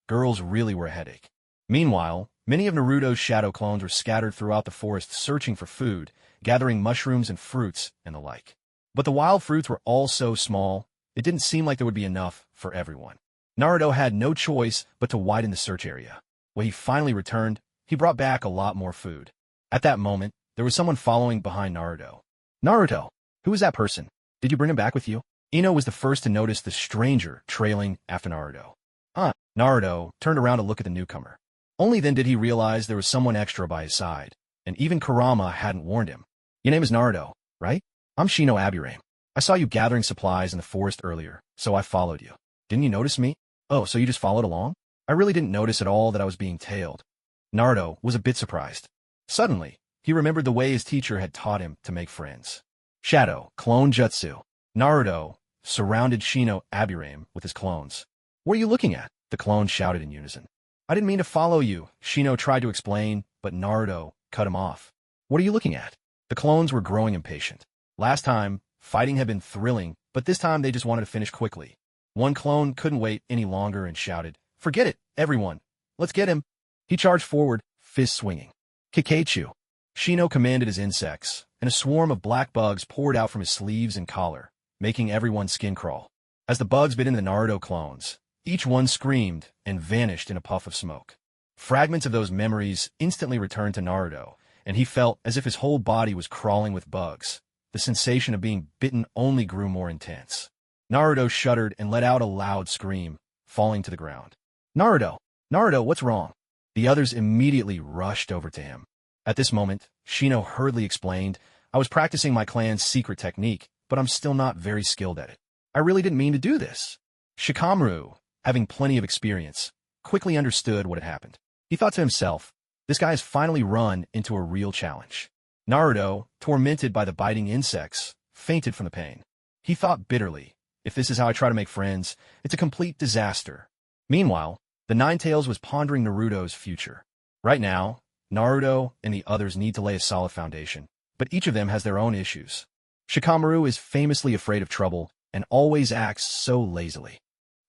Girls really were a headache. Meanwhile, many of Naruto's shadow clones were scattered throughout the forest searching for food, gathering mushrooms and fruits and the like. But the wild fruits were all so small, it didn't seem like there would be enough for everyone. Naruto had no choice but to widen the search area. When he finally returned, he brought back a lot more food. At that moment, there was someone following behind Naruto. Naruto, who is that person? Did you bring him back with you? Ino was the first to notice the stranger trailing after Naruto. Naruto turned around to look at the newcomer. Only then did he realize there was someone extra by his side, and even Kurama hadn't warned him. Your name is Naruto, right? I'm Shino Aburame. I saw you gathering supplies in the forest earlier, so I followed you. Didn't you notice me? Oh, so you just followed along? I really didn't notice at all that I was being tailed. Naruto was a bit surprised. Suddenly, he remembered the way his teacher had taught him to make friends. Shadow, clone jutsu. Naruto surrounded Shino Aburame with his clones. What are you looking at? The clones shouted in unison. I didn't mean to follow you, Shino tried to explain, but Naruto cut him off. What are you looking at? The clones were growing impatient. Last time, fighting had been thrilling, but this time they just wanted to finish quickly. One clone couldn't wait any longer and shouted, Forget it, everyone. Let's get him. He charged forward, fist swinging. Kikaichu. Shino commanded his insects, and a swarm of black bugs poured out from his sleeves and collar, making everyone's skin crawl. As the bugs bit into the Naruto clones, each one screamed and vanished in a puff of smoke. Fragments of those memories instantly returned to Naruto, and he felt as if his whole body was crawling with bugs. The sensation of being bitten only grew more intense. Naruto shuddered and let out a loud scream, falling to the ground. Naruto! Naruto, what's wrong? The others immediately rushed over to him. At this moment, Shino hurriedly explained, I was practicing my clan's secret technique, but I'm still not very skilled at it. I really didn't mean to do this. Shikamaru, having plenty of experience, quickly understood what had happened. He thought to himself, this guy has finally run into a real challenge. Naruto, tormented by the biting insects, fainted from the pain. He thought bitterly, if this is how I try to make friends, it's a complete disaster. Meanwhile, the Ninetales was pondering Naruto's future. Right now, Naruto and the others need to lay a solid foundation, but each of them has their own issues. Shikamaru is famously afraid of trouble and always acts so lazily.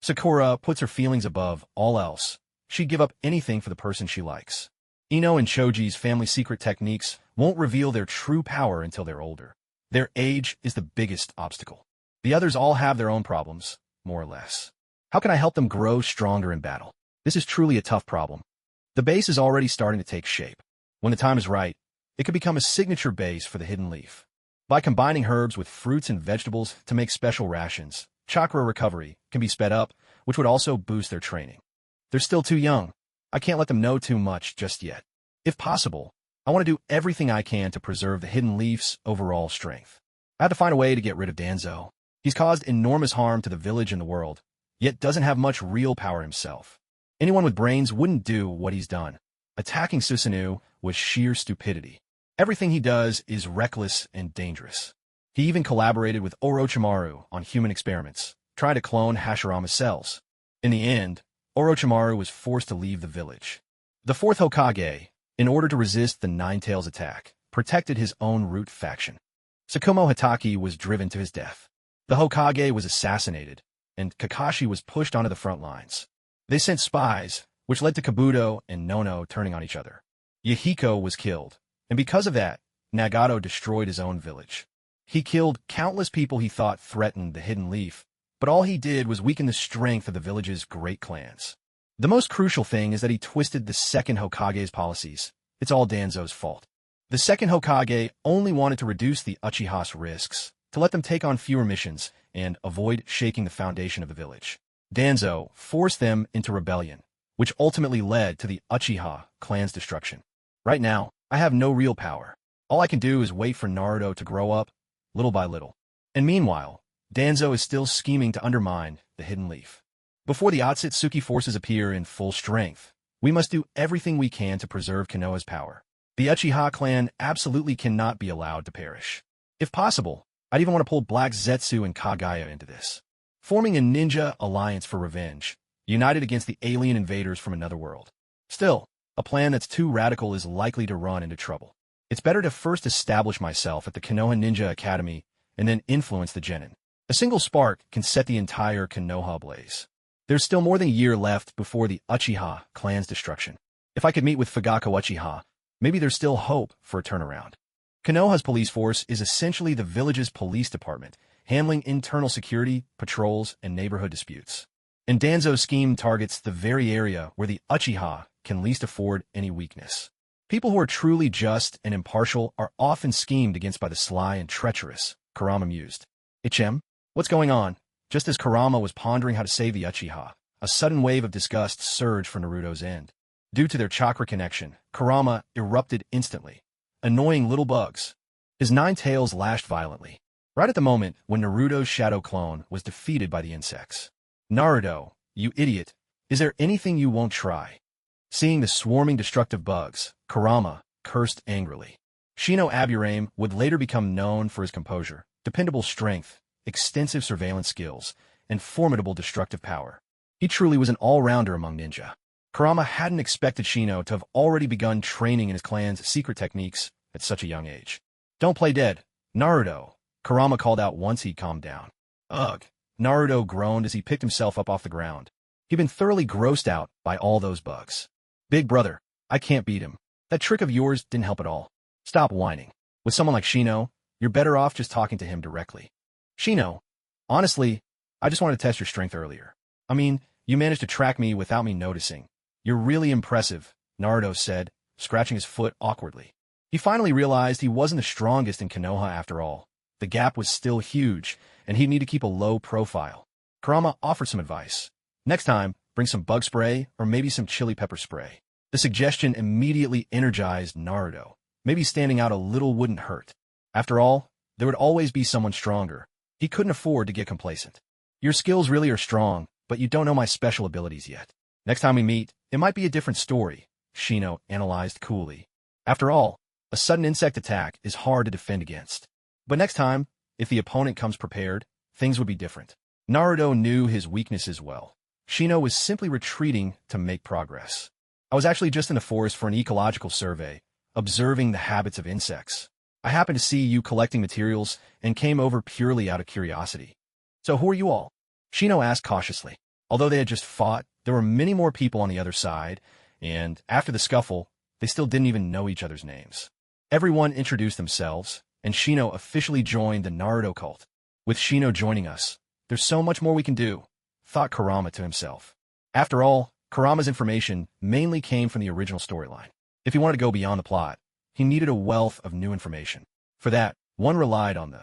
Sakura puts her feelings above all else. She'd give up anything for the person she likes. Ino and Choji's family secret techniques won't reveal their true power until they're older. Their age is the biggest obstacle. The others all have their own problems, more or less. How can I help them grow stronger in battle? This is truly a tough problem. The base is already starting to take shape. When the time is right, it could become a signature base for the Hidden Leaf. By combining herbs with fruits and vegetables to make special rations, chakra recovery can be sped up, which would also boost their training. They're still too young. I can't let them know too much just yet. If possible, I want to do everything I can to preserve the Hidden Leaf's overall strength. I have to find a way to get rid of Danzo. He's caused enormous harm to the village and the world, yet doesn't have much real power himself. Anyone with brains wouldn't do what he's done. Attacking Susanoo was sheer stupidity. Everything he does is reckless and dangerous. He even collaborated with Orochimaru on human experiments, trying to clone Hashirama's cells. In the end, Orochimaru was forced to leave the village. The fourth Hokage, in order to resist the Nine-Tails attack, protected his own root faction. Tsukumo Hitaki was driven to his death. The Hokage was assassinated, and Kakashi was pushed onto the front lines. They sent spies, which led to Kabuto and Nono turning on each other. Yahiko was killed, and because of that, Nagato destroyed his own village. He killed countless people he thought threatened the Hidden Leaf, but all he did was weaken the strength of the village's great clans. The most crucial thing is that he twisted the second Hokage's policies. It's all Danzo's fault. The second Hokage only wanted to reduce the Uchiha's risks, to let them take on fewer missions, and avoid shaking the foundation of the village. Danzo forced them into rebellion, which ultimately led to the Uchiha clan's destruction. Right now, I have no real power. All I can do is wait for Naruto to grow up, little by little. And meanwhile, Danzo is still scheming to undermine the Hidden Leaf. Before the Otsutsuki forces appear in full strength, we must do everything we can to preserve Konoha's power. The Uchiha clan absolutely cannot be allowed to perish. If possible, I'd even want to pull Black Zetsu and Kagaya into this. Forming a ninja alliance for revenge, united against the alien invaders from another world. Still, a plan that's too radical is likely to run into trouble. It's better to first establish myself at the Konoha Ninja Academy and then influence the genin. A single spark can set the entire Konoha ablaze. There's still more than a year left before the Uchiha clan's destruction. If I could meet with Fugako Uchiha, maybe there's still hope for a turnaround. Konoha's police force is essentially the village's police department, handling internal security, patrols, and neighborhood disputes. And Danzo's scheme targets the very area where the Uchiha can least afford any weakness. People who are truly just and impartial are often schemed against by the sly and treacherous, Kurama mused. Ichem, what's going on? Just as Kurama was pondering how to save the Uchiha, a sudden wave of disgust surged from Naruto's end. Due to their chakra connection, Kurama erupted instantly, annoying little bugs. His 9 tails lashed violently, right at the moment when Naruto's shadow clone was defeated by the insects. Naruto, you idiot, is there anything you won't try? Seeing the swarming destructive bugs, Kurama cursed angrily. Shino Aburame would later become known for his composure, dependable strength, extensive surveillance skills, and formidable destructive power. He truly was an all-rounder among ninja. Kurama hadn't expected Shino to have already begun training in his clan's secret techniques at such a young age. Don't play dead, Naruto, Kurama called out once he calmed down. Ugh, Naruto groaned as he picked himself up off the ground. He'd been thoroughly grossed out by all those bugs. Big brother, I can't beat him. That trick of yours didn't help at all. Stop whining. With someone like Shino, you're better off just talking to him directly. Shino, honestly, I just wanted to test your strength earlier. I mean, you managed to track me without me noticing. You're really impressive, Naruto said, scratching his foot awkwardly. He finally realized he wasn't the strongest in Konoha after all. The gap was still huge, and he'd need to keep a low profile. Kurama offered some advice. Next time, bring some bug spray or maybe some chili pepper spray. The suggestion immediately energized Naruto. Maybe standing out a little wouldn't hurt. After all, there would always be someone stronger. He couldn't afford to get complacent. Your skills really are strong, but you don't know my special abilities yet. Next time we meet, it might be a different story, Shino analyzed coolly. After all, a sudden insect attack is hard to defend against. But next time, if the opponent comes prepared, things would be different. Naruto knew his weaknesses well. Shino was simply retreating to make progress. I was actually just in the forest for an ecological survey, observing the habits of insects. I happened to see you collecting materials and came over purely out of curiosity. So who are you all? Shino asked cautiously. Although they had just fought, there were many more people on the other side, and after the scuffle, they still didn't even know each other's names. Everyone introduced themselves, and Shino officially joined the Naruto cult. With Shino joining us, there's so much more we can do, thought Kurama to himself. After all, Kurama's information mainly came from the original storyline. If he wanted to go beyond the plot, he needed a wealth of new information. For that, one relied on the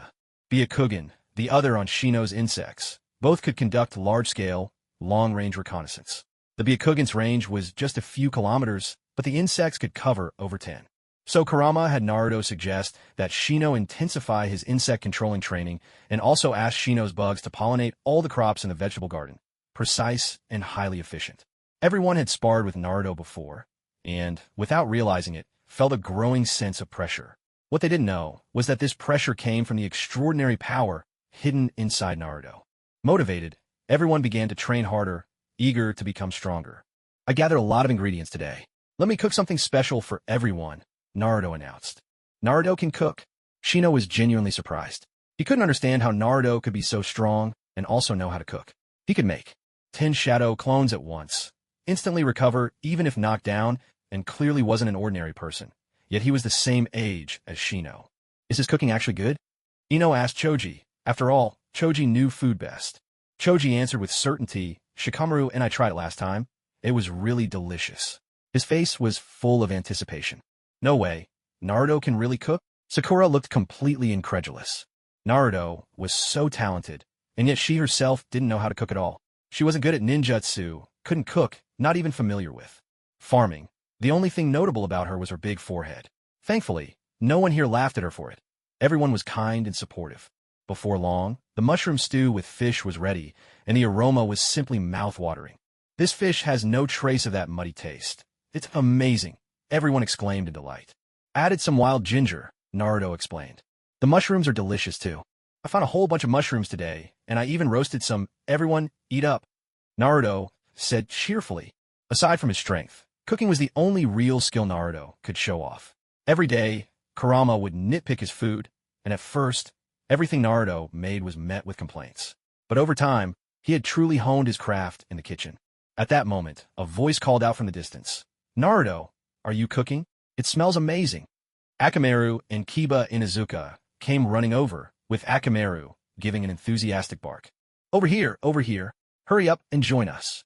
Byakugan, the other on Shino's insects. Both could conduct large-scale, long-range reconnaissance. The Byakugan's range was just a few kilometers, but the insects could cover over 10. So Kurama had Naruto suggest that Shino intensify his insect-controlling training and also ask Shino's bugs to pollinate all the crops in the vegetable garden. Precise and highly efficient. Everyone had sparred with Naruto before, and, without realizing it, felt a growing sense of pressure. What they didn't know was that this pressure came from the extraordinary power hidden inside Naruto. Motivated, everyone began to train harder, eager to become stronger. I gathered a lot of ingredients today. Let me cook something special for everyone, Naruto announced. Naruto can cook. Shino was genuinely surprised. He couldn't understand how Naruto could be so strong and also know how to cook. He could make 10 shadow clones at once, instantly recover even if knocked down, and clearly wasn't an ordinary person. Yet he was the same age as Shino. Is his cooking actually good? Ino asked Choji. After all, Choji knew food best. Choji answered with certainty, Shikamaru and I tried it last time. It was really delicious. His face was full of anticipation. No way. Naruto can really cook? Sakura looked completely incredulous. Naruto was so talented, and yet she herself didn't know how to cook at all. She wasn't good at ninjutsu, couldn't cook, not even familiar with farming. The only thing notable about her was her big forehead. Thankfully, no one here laughed at her for it. Everyone was kind and supportive. Before long, the mushroom stew with fish was ready, and the aroma was simply mouth-watering. This fish has no trace of that muddy taste. It's amazing, everyone exclaimed in delight. Added some wild ginger, Naruto explained. The mushrooms are delicious too. I found a whole bunch of mushrooms today, and I even roasted some. Everyone, eat up. Naruto said cheerfully. Aside from his strength, cooking was the only real skill Naruto could show off. Every day, Kurama would nitpick his food, and at first, everything Naruto made was met with complaints. But over time, he had truly honed his craft in the kitchen. At that moment, a voice called out from the distance. Naruto, are you cooking? It smells amazing. Akamaru and Kiba Inuzuka came running over, with Akamaru giving an enthusiastic bark. Over here, hurry up and join us.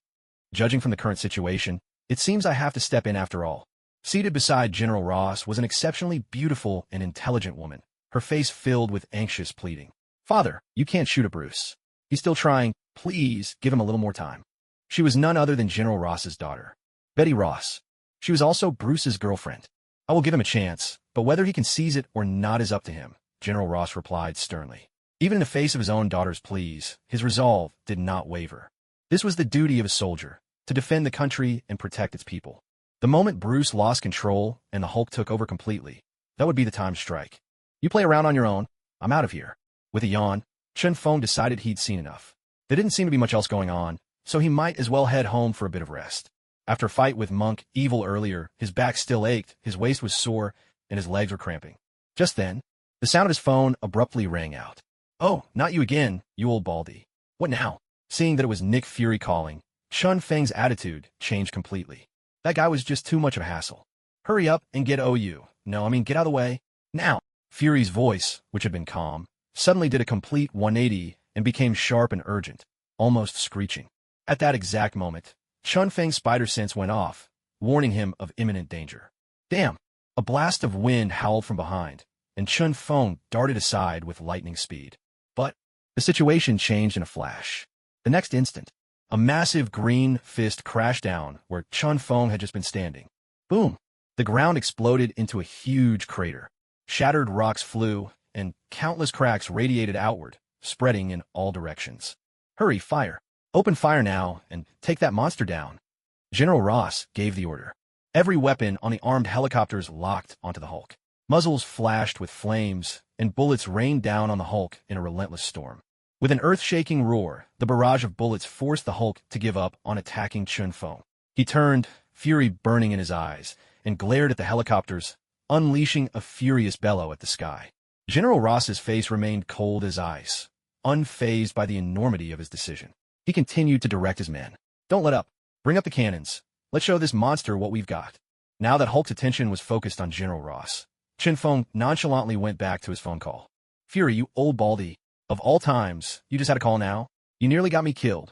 Judging from the current situation, it seems I have to step in after all. Seated beside General Ross was an exceptionally beautiful and intelligent woman, her face filled with anxious pleading. Father, you can't shoot at Bruce. He's still trying. Please give him a little more time. She was none other than General Ross's daughter, Betty Ross. She was also Bruce's girlfriend. I will give him a chance, but whether he can seize it or not is up to him, General Ross replied sternly. Even in the face of his own daughter's pleas, his resolve did not waver. This was the duty of a soldier, to defend the country and protect its people. The moment Bruce lost control and the Hulk took over completely, that would be the time to strike. You play around on your own. I'm out of here. With a yawn, Chen Feng decided he'd seen enough. There didn't seem to be much else going on, so he might as well head home for a bit of rest. After a fight with Monk Evil earlier, his back still ached, his waist was sore, and his legs were cramping. Just then, the sound of his phone abruptly rang out. Oh, not you again, you old baldy. What now? Seeing that it was Nick Fury calling, Chun Feng's attitude changed completely. That guy was just too much of a hassle. Hurry up and get OU. No, get out of the way. Now. Fury's voice, which had been calm, suddenly did a complete 180 and became sharp and urgent, almost screeching. At that exact moment, Chun Feng's spider sense went off, warning him of imminent danger. Damn! A blast of wind howled from behind, and Chun Feng darted aside with lightning speed. But the situation changed in a flash. The next instant, a massive green fist crashed down where Chun Feng had just been standing. Boom! The ground exploded into a huge crater. Shattered rocks flew, and countless cracks radiated outward, spreading in all directions. Hurry, fire! Open fire now, and take that monster down. General Ross gave the order. Every weapon on the armed helicopters locked onto the Hulk. Muzzles flashed with flames, and bullets rained down on the Hulk in a relentless storm. With an earth-shaking roar, the barrage of bullets forced the Hulk to give up on attacking Chun Feng. He turned, fury burning in his eyes, and glared at the helicopters, unleashing a furious bellow at the sky. General Ross's face remained cold as ice, unfazed by the enormity of his decision. He continued to direct his men. Don't let up. Bring up the cannons. Let's show this monster what we've got. Now that Hulk's attention was focused on General Ross, Chen Feng nonchalantly went back to his phone call. Fury, you old baldy. Of all times, you just had a call now? You nearly got me killed.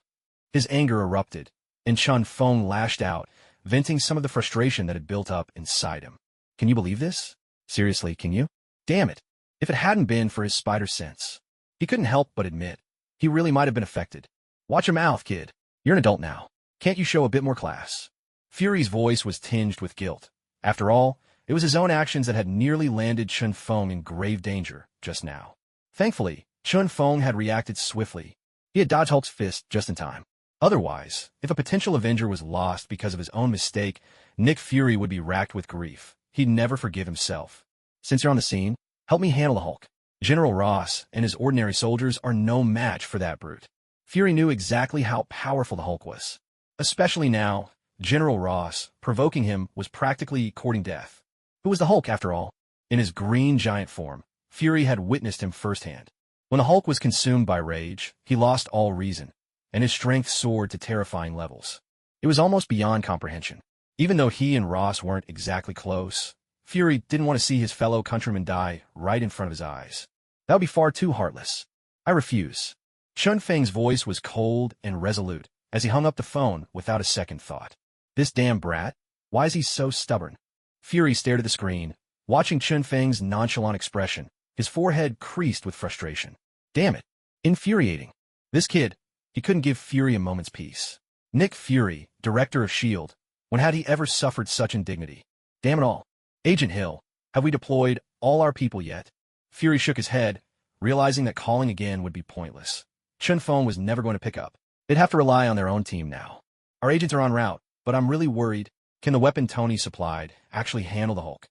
His anger erupted, and Chun Feng lashed out, venting some of the frustration that had built up inside him. Can you believe this? Seriously, can you? Damn it. If it hadn't been for his spider sense. He couldn't help but admit, he really might have been affected. Watch your mouth, kid. You're an adult now. Can't you show a bit more class? Fury's voice was tinged with guilt. After all, it was his own actions that had nearly landed Chun Feng in grave danger just now. Thankfully, Chun Feng had reacted swiftly. He had dodged Hulk's fist just in time. Otherwise, if a potential Avenger was lost because of his own mistake, Nick Fury would be racked with grief. He'd never forgive himself. Since you're on the scene, help me handle the Hulk. General Ross and his ordinary soldiers are no match for that brute. Fury knew exactly how powerful the Hulk was. Especially now, General Ross, provoking him, was practically courting death. Who was the Hulk, after all? In his green giant form, Fury had witnessed him firsthand. When the Hulk was consumed by rage, he lost all reason, and his strength soared to terrifying levels. It was almost beyond comprehension. Even though he and Ross weren't exactly close, Fury didn't want to see his fellow countrymen die right in front of his eyes. That would be far too heartless. I refuse. Chun Feng's voice was cold and resolute as he hung up the phone without a second thought. This damn brat? Why is he so stubborn? Fury stared at the screen, watching Chun Feng's nonchalant expression. His forehead creased with frustration. Damn it. Infuriating. This kid, he couldn't give Fury a moment's peace. Nick Fury, director of S.H.I.E.L.D., when had he ever suffered such indignity? Damn it all. Agent Hill, have we deployed all our people yet? Fury shook his head, realizing that calling again would be pointless. Chun Feng was never going to pick up. They'd have to rely on their own team now. Our agents are en route, but I'm really worried. Can the weapon Tony supplied actually handle the Hulk?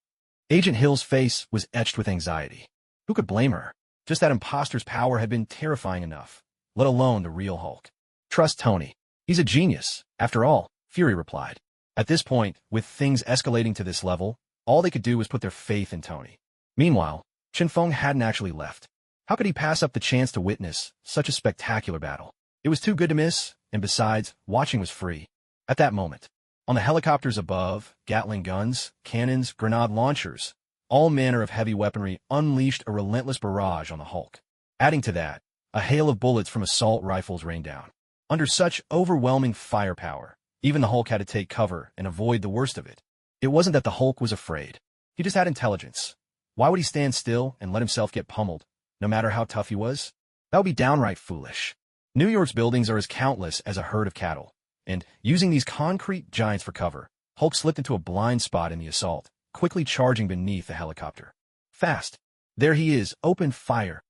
Agent Hill's face was etched with anxiety. Who could blame her? Just that imposter's power had been terrifying enough, let alone the real Hulk. Trust Tony. He's a genius, after all, Fury replied. At this point, with things escalating to this level, all they could do was put their faith in Tony. Meanwhile, Chun Feng hadn't actually left. How could he pass up the chance to witness such a spectacular battle? It was too good to miss, and besides, watching was free. At that moment, on the helicopters above, Gatling guns, cannons, grenade launchers, all manner of heavy weaponry unleashed a relentless barrage on the Hulk. Adding to that, a hail of bullets from assault rifles rained down. Under such overwhelming firepower, even the Hulk had to take cover and avoid the worst of it. It wasn't that the Hulk was afraid. He just had intelligence. Why would he stand still and let himself get pummeled, no matter how tough he was? That would be downright foolish. New York's buildings are as countless as a herd of cattle, and using these concrete giants for cover, Hulk slipped into a blind spot in the assault, quickly charging beneath the helicopter. Fast. There he is, open fire.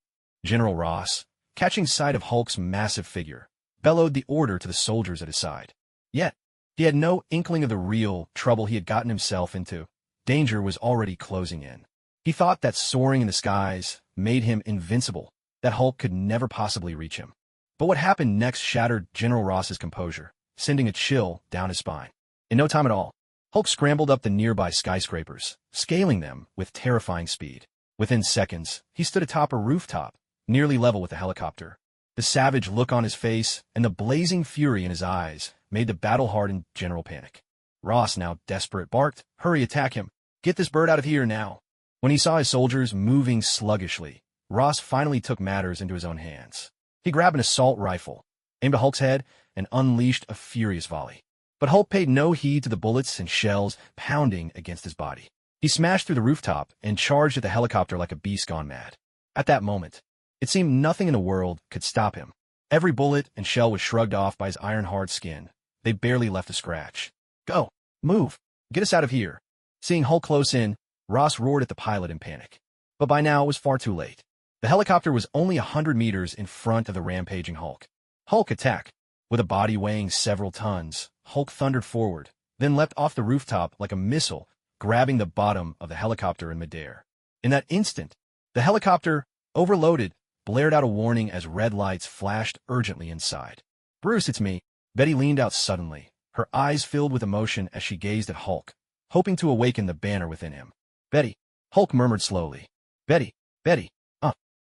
General Ross, catching sight of Hulk's massive figure, bellowed the order to the soldiers at his side. Yet, he had no inkling of the real trouble he had gotten himself into. Danger was already closing in. He thought that soaring in the skies made him invincible, that Hulk could never possibly reach him. But what happened next shattered General Ross's composure, sending a chill down his spine. In no time at all, Hulk scrambled up the nearby skyscrapers, scaling them with terrifying speed. Within seconds, he stood atop a rooftop, nearly level with the helicopter. The savage look on his face and the blazing fury in his eyes made the battle-hardened general panic. Ross, now desperate, barked, "Hurry, attack him! Get this bird out of here now!" When he saw his soldiers moving sluggishly, Ross finally took matters into his own hands. He grabbed an assault rifle, aimed at Hulk's head, and unleashed a furious volley. But Hulk paid no heed to the bullets and shells pounding against his body. He smashed through the rooftop and charged at the helicopter like a beast gone mad. At that moment, it seemed nothing in the world could stop him. Every bullet and shell was shrugged off by his iron-hard skin. They barely left a scratch. Go! Move! Get us out of here! Seeing Hulk close in, Ross roared at the pilot in panic. But by now it was far too late. The helicopter was only 100 meters in front of the rampaging Hulk. Hulk, attack! With a body weighing several tons, Hulk thundered forward, then leapt off the rooftop like a missile, grabbing the bottom of the helicopter in midair. In that instant, the helicopter, overloaded, blared out a warning as red lights flashed urgently inside. "Bruce, it's me." Betty leaned out suddenly, her eyes filled with emotion as she gazed at Hulk, hoping to awaken the banner within him. "Betty," Hulk murmured slowly. "Betty, Betty,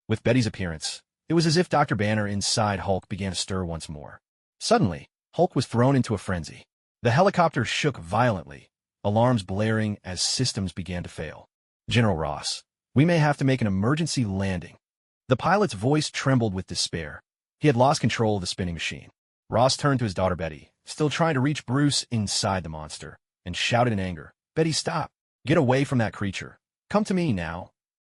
With Betty's appearance, it was as if Dr. Banner inside Hulk began to stir once more. Suddenly, Hulk was thrown into a frenzy. The helicopter shook violently, alarms blaring as systems began to fail. "General Ross, we may have to make an emergency landing." The pilot's voice trembled with despair. He had lost control of the spinning machine. Ross turned to his daughter Betty, still trying to reach Bruce inside the monster, and shouted in anger, "Betty, stop! Get away from that creature! Come to me now!"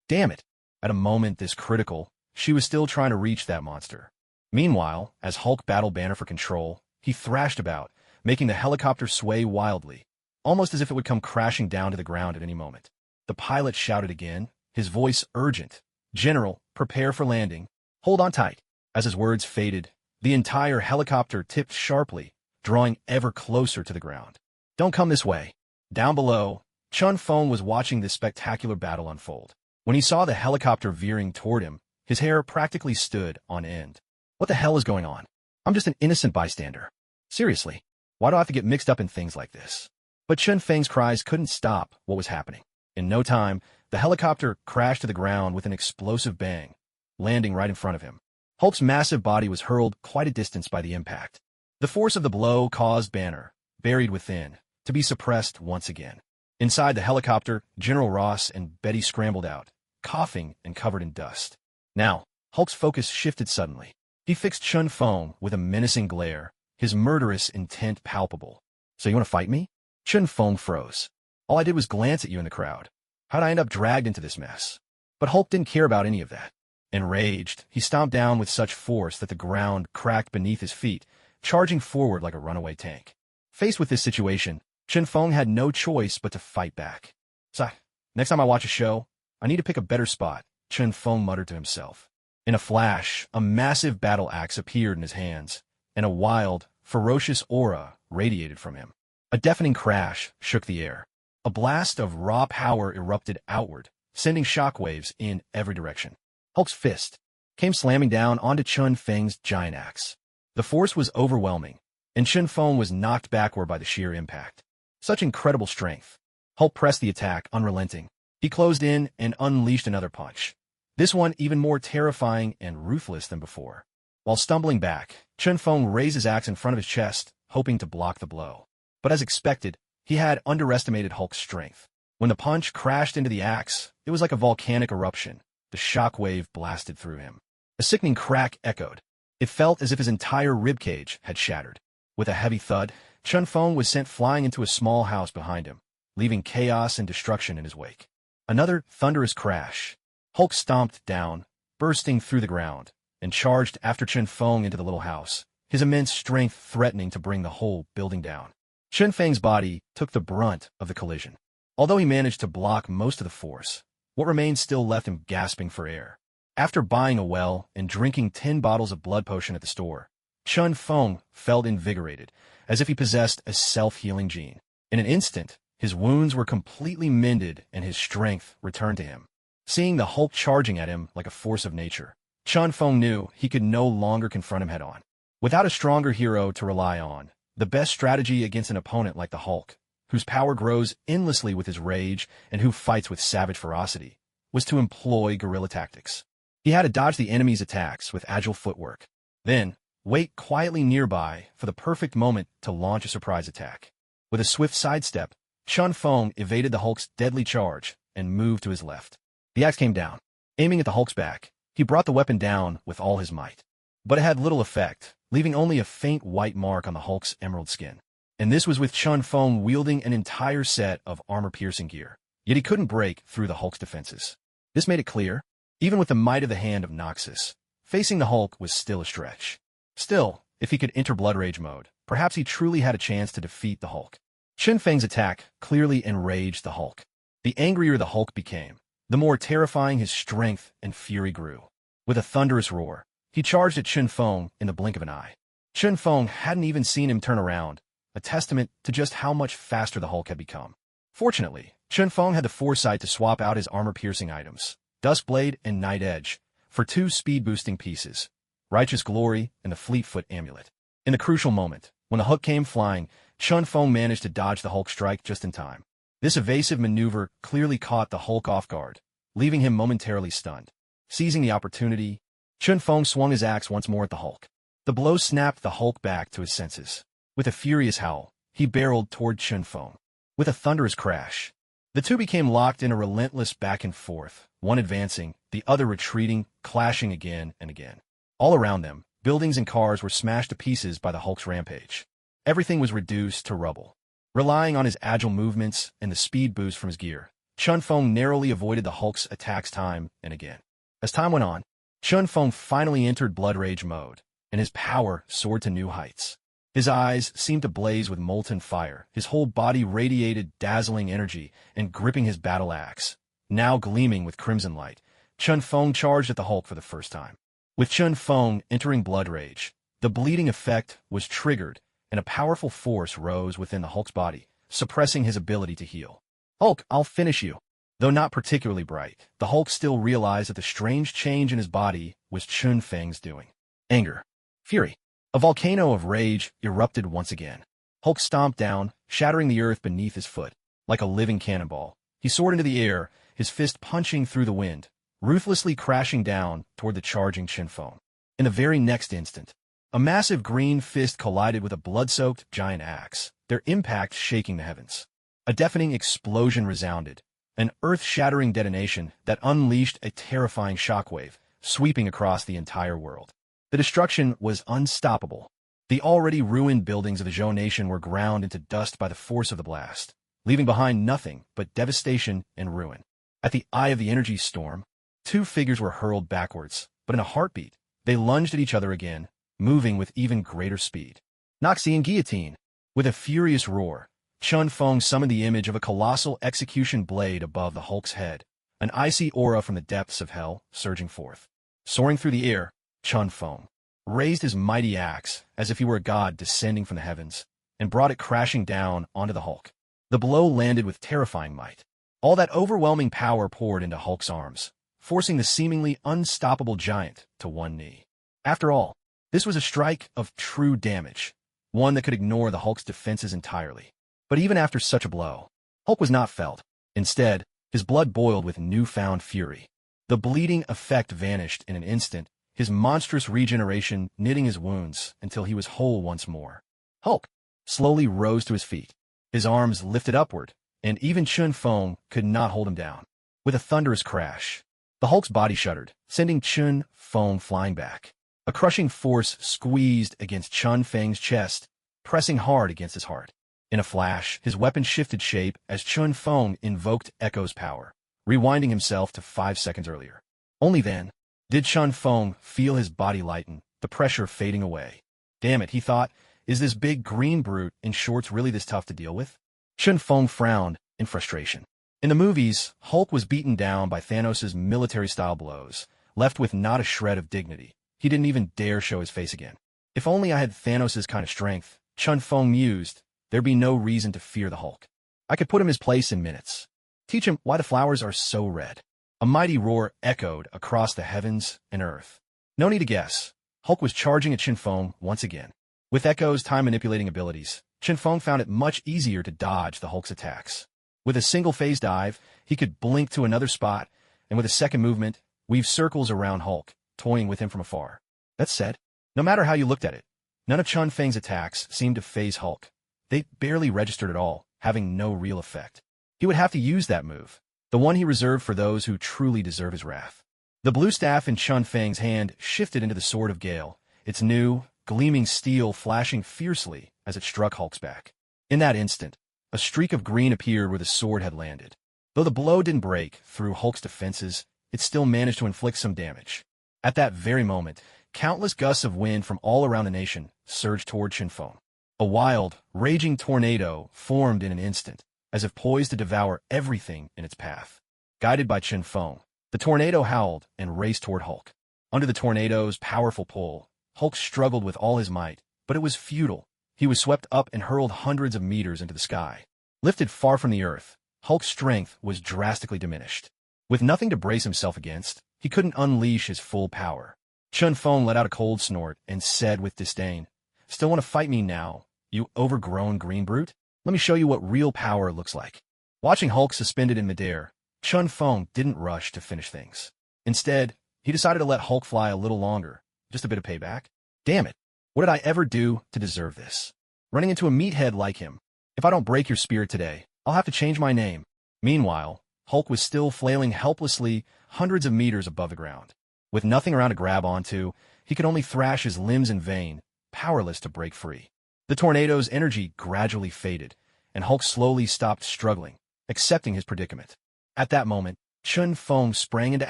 Damn it! At a moment this critical, she was still trying to reach that monster. Meanwhile, as Hulk battled Banner for control, he thrashed about, making the helicopter sway wildly, almost as if it would come crashing down to the ground at any moment. The pilot shouted again, his voice urgent. "General, prepare for landing. Hold on tight." As his words faded, the entire helicopter tipped sharply, drawing ever closer to the ground. "Don't come this way." Down below, Chun Feng was watching this spectacular battle unfold. When he saw the helicopter veering toward him, his hair practically stood on end. What the hell is going on? I'm just an innocent bystander. Seriously, why do I have to get mixed up in things like this? But Chun Feng's cries couldn't stop what was happening. In no time, the helicopter crashed to the ground with an explosive bang, landing right in front of him. Hulk's massive body was hurled quite a distance by the impact. The force of the blow caused Banner, buried within, to be suppressed once again. Inside the helicopter, General Ross and Betty scrambled out, coughing and covered in dust. Now, Hulk's focus shifted suddenly. He fixed Chun Feng with a menacing glare, his murderous intent palpable. "So you want to fight me?" Chun Feng froze. "All I did was glance at you in the crowd. How'd I end up dragged into this mess?" But Hulk didn't care about any of that. Enraged, he stomped down with such force that the ground cracked beneath his feet, charging forward like a runaway tank. Faced with this situation, Chun Feng had no choice but to fight back. "So, next time I watch a show, I need to pick a better spot," Chun Feng muttered to himself. In a flash, a massive battle axe appeared in his hands, and a wild, ferocious aura radiated from him. A deafening crash shook the air. A blast of raw power erupted outward, sending shockwaves in every direction. Hulk's fist came slamming down onto Chun Feng's giant axe. The force was overwhelming, and Chun Feng was knocked backward by the sheer impact. Such incredible strength. Hulk pressed the attack, unrelenting. He closed in and unleashed another punch. This one even more terrifying and ruthless than before. While stumbling back, Chun Feng raised his axe in front of his chest, hoping to block the blow. But as expected, he had underestimated Hulk's strength. When the punch crashed into the axe, it was like a volcanic eruption. The shockwave blasted through him. A sickening crack echoed. It felt as if his entire ribcage had shattered. With a heavy thud, Chun Feng was sent flying into a small house behind him, leaving chaos and destruction in his wake. Another thunderous crash. Hulk stomped down, bursting through the ground, and charged after Chun Feng into the little house, his immense strength threatening to bring the whole building down. Chun Feng's body took the brunt of the collision. Although he managed to block most of the force, what remained still left him gasping for air. After buying a well and drinking 10 bottles of blood potion at the store, Chun Feng felt invigorated, as if he possessed a self-healing gene. In an instant, his wounds were completely mended and his strength returned to him. Seeing the Hulk charging at him like a force of nature, Chun Feng knew he could no longer confront him head-on. Without a stronger hero to rely on, the best strategy against an opponent like the Hulk, whose power grows endlessly with his rage and who fights with savage ferocity, was to employ guerrilla tactics. He had to dodge the enemy's attacks with agile footwork, then wait quietly nearby for the perfect moment to launch a surprise attack. With a swift sidestep, Chun Feng evaded the Hulk's deadly charge and moved to his left. The axe came down. Aiming at the Hulk's back, he brought the weapon down with all his might. But it had little effect, leaving only a faint white mark on the Hulk's emerald skin. And this was with Chun Feng wielding an entire set of armor-piercing gear. Yet he couldn't break through the Hulk's defenses. This made it clear, even with the might of the hand of Noxus, facing the Hulk was still a stretch. Still, if he could enter Blood Rage mode, perhaps he truly had a chance to defeat the Hulk. Chun Feng's attack clearly enraged the Hulk. The angrier the Hulk became, the more terrifying his strength and fury grew. With a thunderous roar, he charged at Chun Feng in the blink of an eye. Chun Feng hadn't even seen him turn around, a testament to just how much faster the Hulk had become. Fortunately, Chun Feng had the foresight to swap out his armor-piercing items, Duskblade and Night Edge, for 2 speed-boosting pieces, Righteous Glory and the Fleetfoot Amulet. In the crucial moment, when the hook came flying, Chun Feng managed to dodge the Hulk strike just in time. This evasive maneuver clearly caught the Hulk off guard, leaving him momentarily stunned. Seizing the opportunity, Chun Feng swung his axe once more at the Hulk. The blow snapped the Hulk back to his senses. With a furious howl, he barreled toward Chun Feng. With a thunderous crash, the two became locked in a relentless back and forth, one advancing, the other retreating, clashing again and again. All around them, buildings and cars were smashed to pieces by the Hulk's rampage. Everything was reduced to rubble. Relying on his agile movements and the speed boost from his gear, Chun Feng narrowly avoided the Hulk's attacks time and again. As time went on, Chun Feng finally entered Blood Rage mode, and his power soared to new heights. His eyes seemed to blaze with molten fire. His whole body radiated dazzling energy, and gripping his battle axe, now gleaming with crimson light, Chun Feng charged at the Hulk for the first time. With Chun Feng entering blood rage, the bleeding effect was triggered, and a powerful force rose within the Hulk's body, suppressing his ability to heal. "Hulk, I'll finish you." Though not particularly bright, the Hulk still realized that the strange change in his body was Chun Feng's doing. Anger. Fury. A volcano of rage erupted once again. Hulk stomped down, shattering the earth beneath his foot. Like a living cannonball, he soared into the air, his fist punching through the wind, ruthlessly crashing down toward the charging Chun Feng. In the very next instant, a massive green fist collided with a blood-soaked giant axe, their impact shaking the heavens. A deafening explosion resounded, an earth-shattering detonation that unleashed a terrifying shockwave, sweeping across the entire world. The destruction was unstoppable. The already ruined buildings of the Zhou nation were ground into dust by the force of the blast, leaving behind nothing but devastation and ruin. At the eye of the energy storm, two figures were hurled backwards, but in a heartbeat, they lunged at each other again, moving with even greater speed. Noxie and Guillotine. With a furious roar, Chun Feng summoned the image of a colossal execution blade above the Hulk's head, an icy aura from the depths of hell surging forth. Soaring through the air, Chun Feng raised his mighty axe as if he were a god descending from the heavens, and brought it crashing down onto the Hulk. The blow landed with terrifying might. All that overwhelming power poured into Hulk's arms, forcing the seemingly unstoppable giant to one knee. After all, this was a strike of true damage, one that could ignore the Hulk's defenses entirely. But even after such a blow, Hulk was not felled. Instead, his blood boiled with newfound fury. The bleeding effect vanished in an instant, his monstrous regeneration knitting his wounds until he was whole once more. Hulk slowly rose to his feet, his arms lifted upward, and even Chun Feng could not hold him down. With a thunderous crash, the Hulk's body shuddered, sending Chun Feng flying back. A crushing force squeezed against Chun Feng's chest, pressing hard against his heart. In a flash, his weapon shifted shape as Chun Feng invoked Echo's power, rewinding himself to 5 seconds earlier. Only then did Chun Feng feel his body lighten, the pressure fading away. Damn it, he thought, is this big green brute in shorts really this tough to deal with? Chun Feng frowned in frustration. In the movies, Hulk was beaten down by Thanos' military-style blows, left with not a shred of dignity. He didn't even dare show his face again. If only I had Thanos' kind of strength, Chun Feng mused, there'd be no reason to fear the Hulk. I could put him in his place in minutes. Teach him why the flowers are so red. A mighty roar echoed across the heavens and earth. No need to guess. Hulk was charging at Chun Feng once again. With Echo's time-manipulating abilities, Chun Feng found it much easier to dodge the Hulk's attacks. With a single-phase dive, he could blink to another spot, and with a second movement, weave circles around Hulk, toying with him from afar. That said, no matter how you looked at it, none of Chun Feng's attacks seemed to faze Hulk. They barely registered at all, having no real effect. He would have to use that move, the one he reserved for those who truly deserve his wrath. The blue staff in Chun Feng's hand shifted into the Sword of Gale, its new, gleaming steel flashing fiercely as it struck Hulk's back. In that instant, a streak of green appeared where the sword had landed. Though the blow didn't break through Hulk's defenses, it still managed to inflict some damage. At that very moment, countless gusts of wind from all around the nation surged toward Chun Feng. A wild, raging tornado formed in an instant, as if poised to devour everything in its path. Guided by Chun Feng, the tornado howled and raced toward Hulk. Under the tornado's powerful pull, Hulk struggled with all his might, but it was futile. He was swept up and hurled hundreds of meters into the sky. Lifted far from the earth, Hulk's strength was drastically diminished. With nothing to brace himself against, he couldn't unleash his full power. Chun Feng let out a cold snort and said with disdain, "Still want to fight me now, you overgrown green brute? Let me show you what real power looks like." Watching Hulk suspended in midair, Chun Feng didn't rush to finish things. Instead, he decided to let Hulk fly a little longer, just a bit of payback. Damn it, what did I ever do to deserve this? Running into a meathead like him. If I don't break your spirit today, I'll have to change my name. Meanwhile, Hulk was still flailing helplessly hundreds of meters above the ground. With nothing around to grab onto, he could only thrash his limbs in vain, powerless to break free. The tornado's energy gradually faded, and Hulk slowly stopped struggling, accepting his predicament. At that moment, Chun Feng sprang into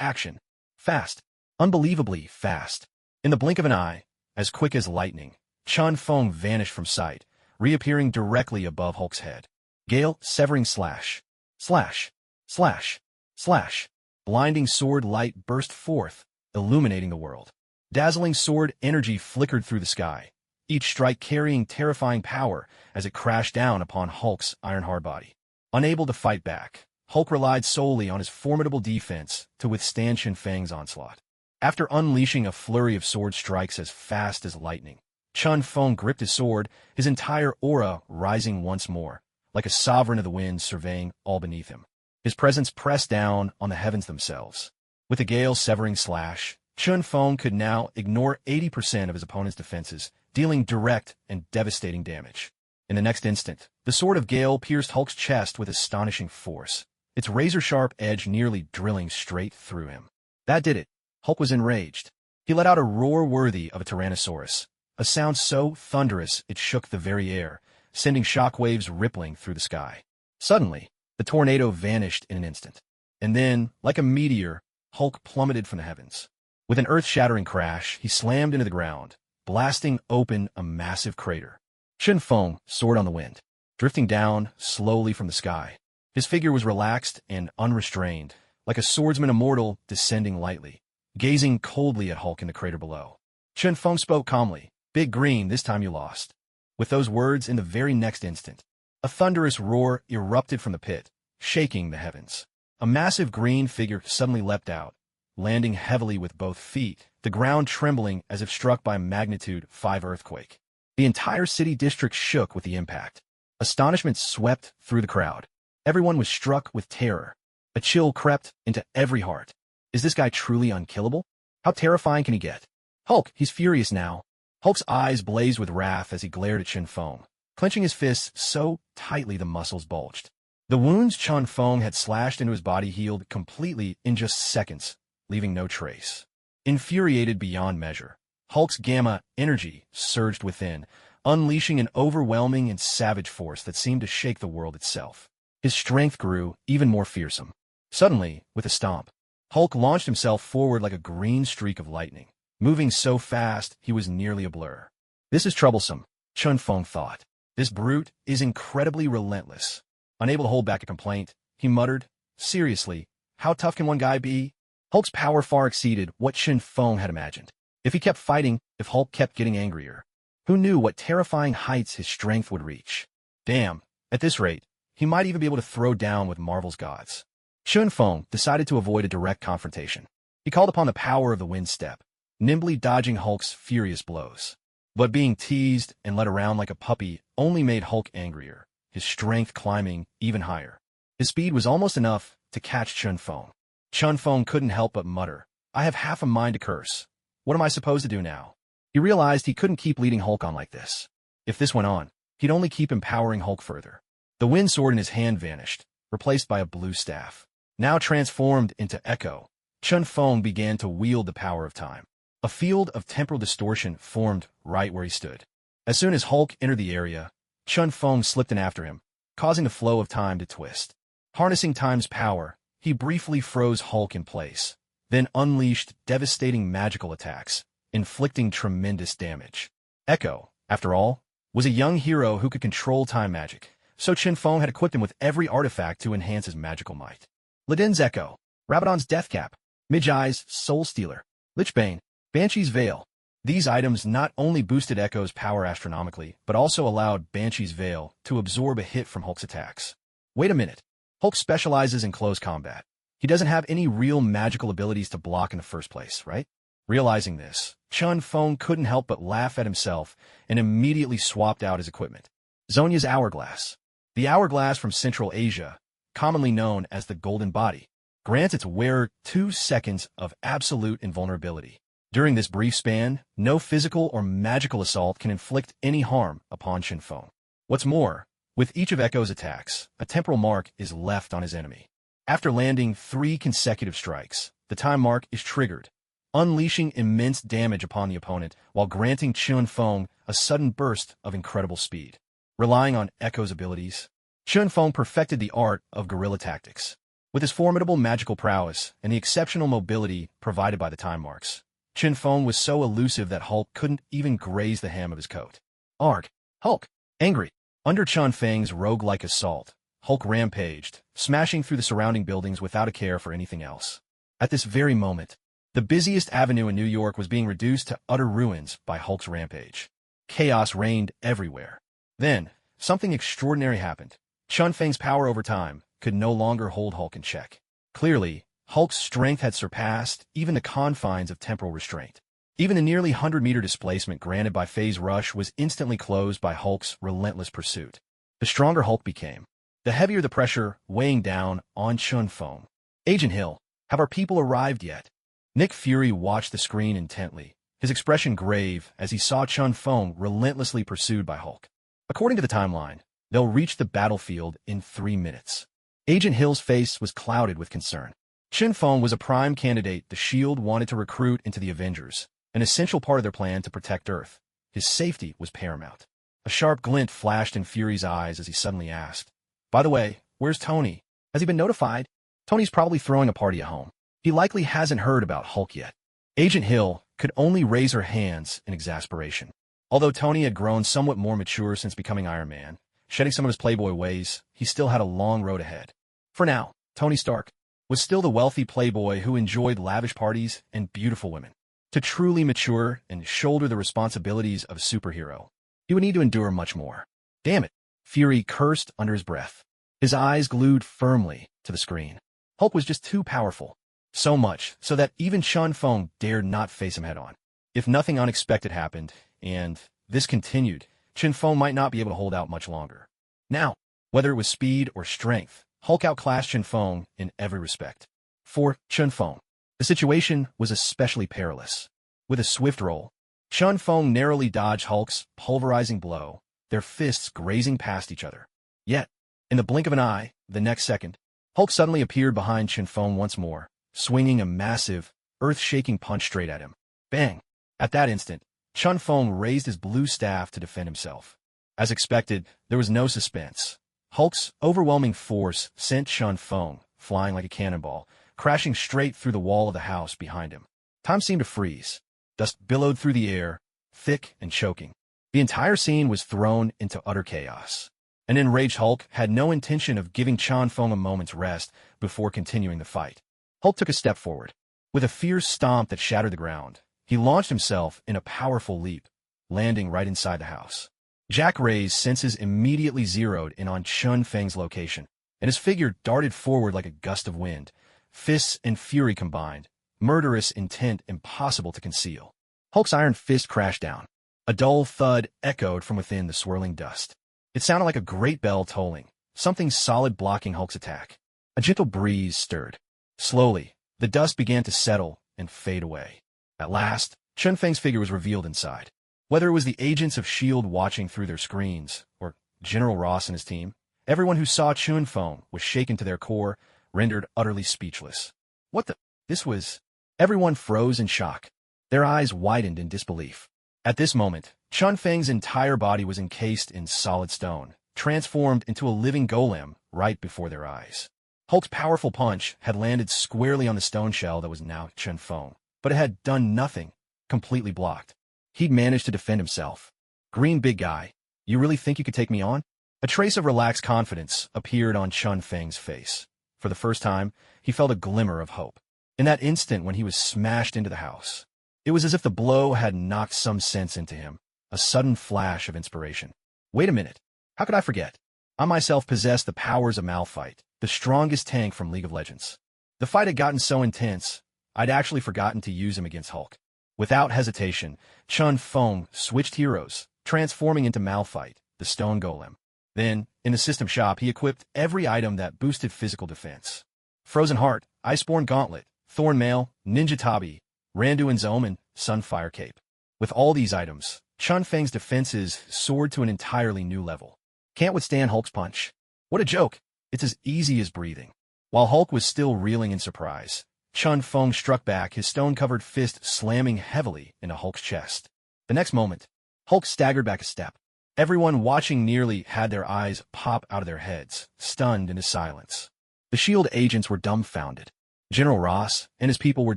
action. Fast. Unbelievably fast. In the blink of an eye, as quick as lightning, Chun Feng vanished from sight, reappearing directly above Hulk's head. Gale, severing slash. Slash. Slash. Slash. Blinding sword light burst forth, illuminating the world. Dazzling sword energy flickered through the sky, each strike carrying terrifying power as it crashed down upon Hulk's iron-hard body. Unable to fight back, Hulk relied solely on his formidable defense to withstand Shin Feng's onslaught. After unleashing a flurry of sword strikes as fast as lightning, Chun Feng gripped his sword, his entire aura rising once more, like a sovereign of the winds surveying all beneath him. His presence pressed down on the heavens themselves. With a gale-severing slash, Chun Feng could now ignore 80% of his opponent's defenses, dealing direct and devastating damage. In the next instant, the sword of Gale pierced Hulk's chest with astonishing force, its razor-sharp edge nearly drilling straight through him. That did it. Hulk was enraged. He let out a roar worthy of a Tyrannosaurus, a sound so thunderous it shook the very air, sending shockwaves rippling through the sky. Suddenly, the tornado vanished in an instant. And then, like a meteor, Hulk plummeted from the heavens. With an earth-shattering crash, he slammed into the ground, blasting open a massive crater. Chun Feng soared on the wind, drifting down slowly from the sky. His figure was relaxed and unrestrained, like a swordsman immortal descending lightly, gazing coldly at Hulk in the crater below. Chun Feng spoke calmly, "Big Green, this time you lost." With those words, in the very next instant, a thunderous roar erupted from the pit, shaking the heavens. A massive green figure suddenly leapt out, landing heavily with both feet, the ground trembling as if struck by a magnitude 5 earthquake. The entire city district shook with the impact. Astonishment swept through the crowd. Everyone was struck with terror. A chill crept into every heart. Is this guy truly unkillable? How terrifying can he get? Hulk, he's furious now. Hulk's eyes blazed with wrath as he glared at Chun Feng, clenching his fists so tightly the muscles bulged. The wounds Chun Feng had slashed into his body healed completely in just seconds, leaving no trace. Infuriated beyond measure, Hulk's gamma energy surged within, unleashing an overwhelming and savage force that seemed to shake the world itself. His strength grew even more fearsome. Suddenly, with a stomp, Hulk launched himself forward like a green streak of lightning, moving so fast he was nearly a blur. This is troublesome, Chun Feng thought. This brute is incredibly relentless. Unable to hold back a complaint, he muttered, "Seriously, how tough can one guy be?" Hulk's power far exceeded what Chun Feng had imagined. If he kept fighting, if Hulk kept getting angrier, who knew what terrifying heights his strength would reach? Damn, at this rate, he might even be able to throw down with Marvel's gods. Chun Feng decided to avoid a direct confrontation. He called upon the power of the wind step, nimbly dodging Hulk's furious blows. But being teased and led around like a puppy only made Hulk angrier, his strength climbing even higher. His speed was almost enough to catch Chun Feng. Chun Feng couldn't help but mutter, "I have half a mind to curse. What am I supposed to do now?" He realized he couldn't keep leading Hulk on like this. If this went on, he'd only keep empowering Hulk further. The wind sword in his hand vanished, replaced by a blue staff. Now transformed into Echo, Chun Feng began to wield the power of time. A field of temporal distortion formed right where he stood. As soon as Hulk entered the area, Chun Feng slipped in after him, causing the flow of time to twist. Harnessing time's power, he briefly froze Hulk in place, then unleashed devastating magical attacks, inflicting tremendous damage. Echo, after all, was a young hero who could control time magic, so Chun Feng had equipped him with every artifact to enhance his magical might. Ladin's Echo, Rabadon's Deathcap, Midgai's Soul Stealer, Lichbane, Banshee's Veil. These items not only boosted Echo's power astronomically, but also allowed Banshee's Veil to absorb a hit from Hulk's attacks. Wait a minute. Hulk specializes in close combat. He doesn't have any real magical abilities to block in the first place, right? Realizing this, Chun Feng couldn't help but laugh at himself and immediately swapped out his equipment. Zonya's Hourglass. The hourglass from Central Asia, commonly known as the Golden Body, grants its wearer 2 seconds of absolute invulnerability. During this brief span, no physical or magical assault can inflict any harm upon Chun Feng. What's more, with each of Echo's attacks, a temporal mark is left on his enemy. After landing 3 consecutive strikes, the time mark is triggered, unleashing immense damage upon the opponent while granting Chun Feng a sudden burst of incredible speed. Relying on Echo's abilities, Chun Feng perfected the art of guerrilla tactics. With his formidable magical prowess and the exceptional mobility provided by the time marks, Chin Feng was so elusive that Hulk couldn't even graze the hem of his coat. Arg! Hulk! Angry! Under Chun Feng's rogue-like assault, Hulk rampaged, smashing through the surrounding buildings without a care for anything else. At this very moment, the busiest avenue in New York was being reduced to utter ruins by Hulk's rampage. Chaos reigned everywhere. Then, something extraordinary happened. Chun Feng's power over time could no longer hold Hulk in check. Clearly, Hulk's strength had surpassed even the confines of temporal restraint. Even the nearly 100-meter displacement granted by Phase Rush was instantly closed by Hulk's relentless pursuit. The stronger Hulk became, the heavier the pressure weighing down on Chun Feng. Agent Hill, have our people arrived yet? Nick Fury watched the screen intently, his expression grave as he saw Chun Feng relentlessly pursued by Hulk. According to the timeline, they'll reach the battlefield in 3 minutes. Agent Hill's face was clouded with concern. Chun Feng was a prime candidate the S.H.I.E.L.D. wanted to recruit into the Avengers, an essential part of their plan to protect Earth. His safety was paramount. A sharp glint flashed in Fury's eyes as he suddenly asked, "By the way, where's Tony? Has he been notified?" "Tony's probably throwing a party at home. He likely hasn't heard about Hulk yet." Agent Hill could only raise her hands in exasperation. Although Tony had grown somewhat more mature since becoming Iron Man, shedding some of his playboy ways, he still had a long road ahead. For now, Tony Stark was still the wealthy playboy who enjoyed lavish parties and beautiful women. To truly mature and shoulder the responsibilities of a superhero, he would need to endure much more. Damn it, Fury cursed under his breath, his eyes glued firmly to the screen. Hulk was just too powerful, so much so that even Chun Feng dared not face him head-on. If nothing unexpected happened, and this continued, Chun Feng might not be able to hold out much longer. Now, whether it was speed or strength, Hulk outclassed Chun Feng in every respect. For Chun Feng, the situation was especially perilous. With a swift roll, Chun Feng narrowly dodged Hulk's pulverizing blow, their fists grazing past each other. Yet, in the blink of an eye, the next second, Hulk suddenly appeared behind Chun Feng once more, swinging a massive, earth-shaking punch straight at him. Bang! At that instant, Chun Feng raised his blue staff to defend himself. As expected, there was no suspense. Hulk's overwhelming force sent Chun Feng flying like a cannonball, crashing straight through the wall of the house behind him. Time seemed to freeze. Dust billowed through the air, thick and choking. The entire scene was thrown into utter chaos. An enraged Hulk had no intention of giving Chun Feng a moment's rest before continuing the fight. Hulk took a step forward. With a fierce stomp that shattered the ground, he launched himself in a powerful leap, landing right inside the house. Jack Ray's senses immediately zeroed in on Chun Feng's location, and his figure darted forward like a gust of wind, fists and fury combined, murderous intent impossible to conceal. Hulk's iron fist crashed down. A dull thud echoed from within the swirling dust. It sounded like a great bell tolling, something solid blocking Hulk's attack. A gentle breeze stirred. Slowly, the dust began to settle and fade away. At last, Chun Feng's figure was revealed inside. Whether it was the agents of S.H.I.E.L.D. watching through their screens, or General Ross and his team, everyone who saw Chun Feng was shaken to their core, rendered utterly speechless. What the? This was... Everyone froze in shock. Their eyes widened in disbelief. At this moment, Chun Feng's entire body was encased in solid stone, transformed into a living golem right before their eyes. Hulk's powerful punch had landed squarely on the stone shell that was now Chun Feng, but it had done nothing, completely blocked. He'd managed to defend himself. "Green big guy, you really think you could take me on?" A trace of relaxed confidence appeared on Chun Feng's face. For the first time, he felt a glimmer of hope. In that instant when he was smashed into the house, it was as if the blow had knocked some sense into him, a sudden flash of inspiration. Wait a minute. How could I forget? I myself possessed the powers of Malphite, the strongest tank from League of Legends. The fight had gotten so intense, I'd actually forgotten to use him against Hulk. Without hesitation, Chun Feng switched heroes, transforming into Malphite, the stone golem. Then, in the system shop, he equipped every item that boosted physical defense. Frozen Heart, Iceborne Gauntlet, Thorn Mail, Ninja Tabi, Randuin's Omen, Sunfire Cape. With all these items, Chun Feng's defenses soared to an entirely new level. Can't withstand Hulk's punch. What a joke. It's as easy as breathing. While Hulk was still reeling in surprise, Chun Feng struck back, his stone-covered fist slamming heavily into Hulk's chest. The next moment, Hulk staggered back a step. Everyone watching nearly had their eyes pop out of their heads, stunned into silence. The S.H.I.E.L.D. agents were dumbfounded. General Ross and his people were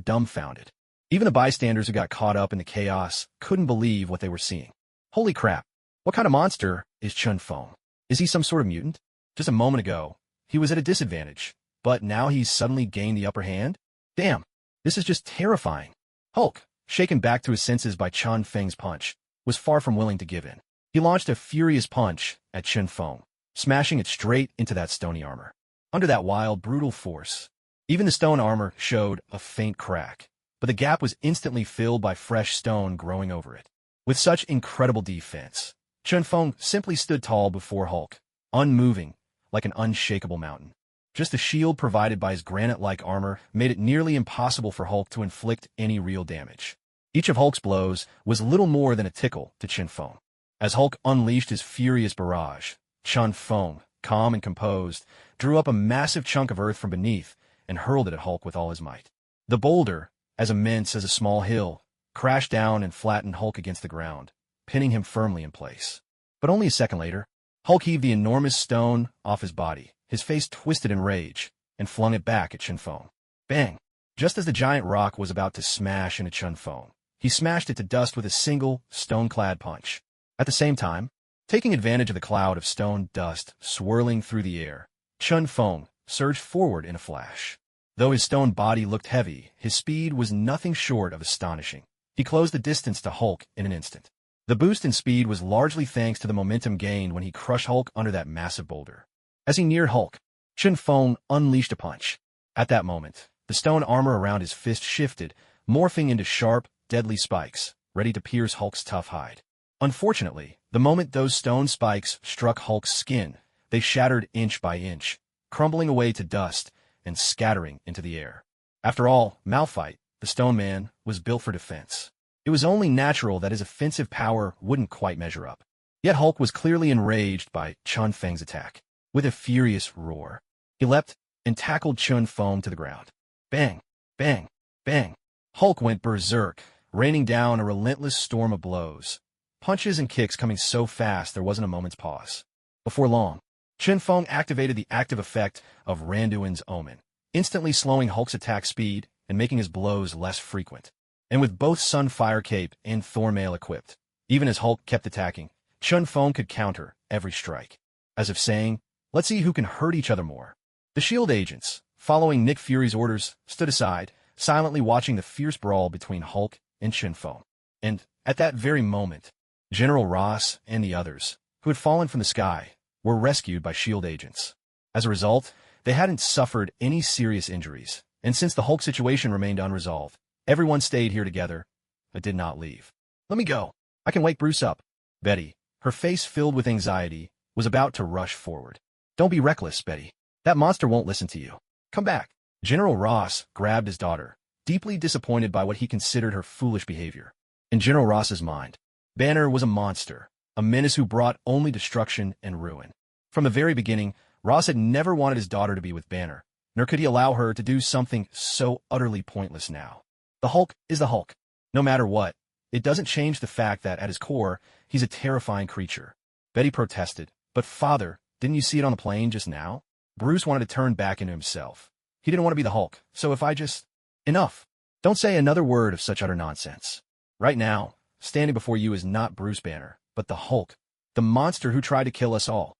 dumbfounded. Even the bystanders who got caught up in the chaos couldn't believe what they were seeing. Holy crap! What kind of monster is Chun Feng? Is he some sort of mutant? Just a moment ago, he was at a disadvantage, but now he's suddenly gained the upper hand? Damn, this is just terrifying. Hulk, shaken back to his senses by Chun Feng's punch, was far from willing to give in. He launched a furious punch at Chun Feng, smashing it straight into that stony armor. Under that wild, brutal force, even the stone armor showed a faint crack, but the gap was instantly filled by fresh stone growing over it. With such incredible defense, Chun Feng simply stood tall before Hulk, unmoving, like an unshakable mountain. Just the shield provided by his granite-like armor made it nearly impossible for Hulk to inflict any real damage. Each of Hulk's blows was little more than a tickle to Chun Feng. As Hulk unleashed his furious barrage, Chun Feng, calm and composed, drew up a massive chunk of earth from beneath and hurled it at Hulk with all his might. The boulder, as immense as a small hill, crashed down and flattened Hulk against the ground, pinning him firmly in place. But only a second later, Hulk heaved the enormous stone off his body, his face twisted in rage, and flung it back at Chun Feng. Bang! Just as the giant rock was about to smash into Chun Feng, he smashed it to dust with a single, stone-clad punch. At the same time, taking advantage of the cloud of stone dust swirling through the air, Chun Feng surged forward in a flash. Though his stone body looked heavy, his speed was nothing short of astonishing. He closed the distance to Hulk in an instant. The boost in speed was largely thanks to the momentum gained when he crushed Hulk under that massive boulder. As he neared Hulk, Chun Feng unleashed a punch. At that moment, the stone armor around his fist shifted, morphing into sharp, deadly spikes, ready to pierce Hulk's tough hide. Unfortunately, the moment those stone spikes struck Hulk's skin, they shattered inch by inch, crumbling away to dust and scattering into the air. After all, Malphite, the Stone Man, was built for defense. It was only natural that his offensive power wouldn't quite measure up. Yet Hulk was clearly enraged by Chun Feng's attack. With a furious roar, he leapt and tackled Chun Feng to the ground. Bang! Bang! Bang! Hulk went berserk, raining down a relentless storm of blows, punches and kicks coming so fast there wasn't a moment's pause. Before long, Chun Feng activated the active effect of Randuin's Omen, instantly slowing Hulk's attack speed and making his blows less frequent. And with both Sunfire Cape and Thormail equipped, even as Hulk kept attacking, Chun Feng could counter every strike. As if saying, let's see who can hurt each other more. The S.H.I.E.L.D. agents, following Nick Fury's orders, stood aside, silently watching the fierce brawl between Hulk and Chun Feng. And, at that very moment, General Ross and the others, who had fallen from the sky, were rescued by S.H.I.E.L.D. agents. As a result, they hadn't suffered any serious injuries, and since the Hulk situation remained unresolved, everyone stayed here together, but did not leave. Let me go. I can wake Bruce up. Betty, her face filled with anxiety, was about to rush forward. Don't be reckless, Betty. That monster won't listen to you. Come back. General Ross grabbed his daughter, deeply disappointed by what he considered her foolish behavior. In General Ross's mind, Banner was a monster, a menace who brought only destruction and ruin. From the very beginning, Ross had never wanted his daughter to be with Banner, nor could he allow her to do something so utterly pointless now. The Hulk is the Hulk. No matter what, it doesn't change the fact that, at his core, he's a terrifying creature. Betty protested, but Father, didn't you see it on the plane just now? Bruce wanted to turn back into himself. He didn't want to be the Hulk, so if I just... Enough. Don't say another word of such utter nonsense. Right now, standing before you is not Bruce Banner, but the Hulk, the monster who tried to kill us all.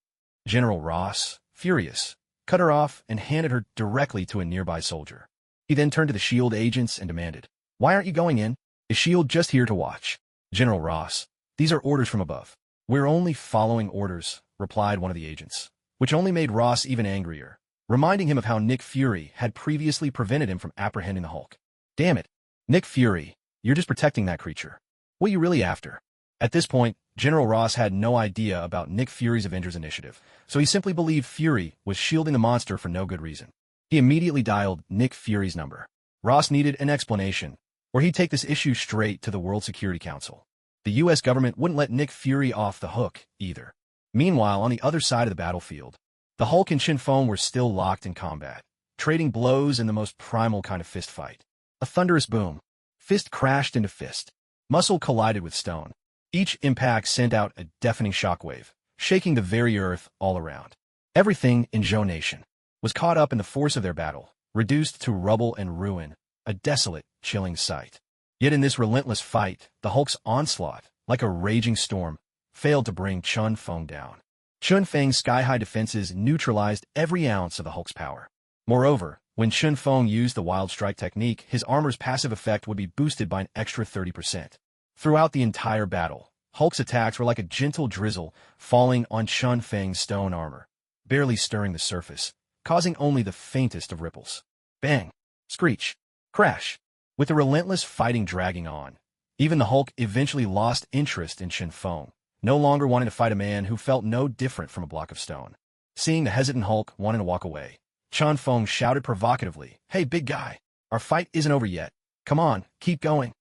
General Ross, furious, cut her off and handed her directly to a nearby soldier. He then turned to the S.H.I.E.L.D. agents and demanded, "Why aren't you going in? Is S.H.I.E.L.D. just here to watch?" General Ross, "These are orders from above." "We're only following orders," replied one of the agents, which only made Ross even angrier, reminding him of how Nick Fury had previously prevented him from apprehending the Hulk. Damn it, Nick Fury, you're just protecting that creature. What are you really after? At this point, General Ross had no idea about Nick Fury's Avengers initiative, so he simply believed Fury was shielding the monster for no good reason. He immediately dialed Nick Fury's number. Ross needed an explanation, or he'd take this issue straight to the World Security Council. The U.S. government wouldn't let Nick Fury off the hook, either. Meanwhile, on the other side of the battlefield, the Hulk and Chun Feng were still locked in combat, trading blows in the most primal kind of fist fight. A thunderous boom. Fist crashed into fist. Muscle collided with stone. Each impact sent out a deafening shockwave, shaking the very earth all around. Everything in Zhou Nation was caught up in the force of their battle, reduced to rubble and ruin, a desolate, chilling sight. Yet in this relentless fight, the Hulk's onslaught, like a raging storm, failed to bring Chun Feng down. Chun Feng's sky-high defenses neutralized every ounce of the Hulk's power. Moreover, when Chun Feng used the Wild Strike technique, his armor's passive effect would be boosted by an extra 30%. Throughout the entire battle, Hulk's attacks were like a gentle drizzle falling on Chun Feng's stone armor, barely stirring the surface, causing only the faintest of ripples. Bang! Screech! Crash! With the relentless fighting dragging on, even the Hulk eventually lost interest in Chun Feng, no longer wanting to fight a man who felt no different from a block of stone. Seeing the hesitant Hulk wanting to walk away, Chun Feng shouted provocatively, "Hey, big guy, our fight isn't over yet. Come on, keep going."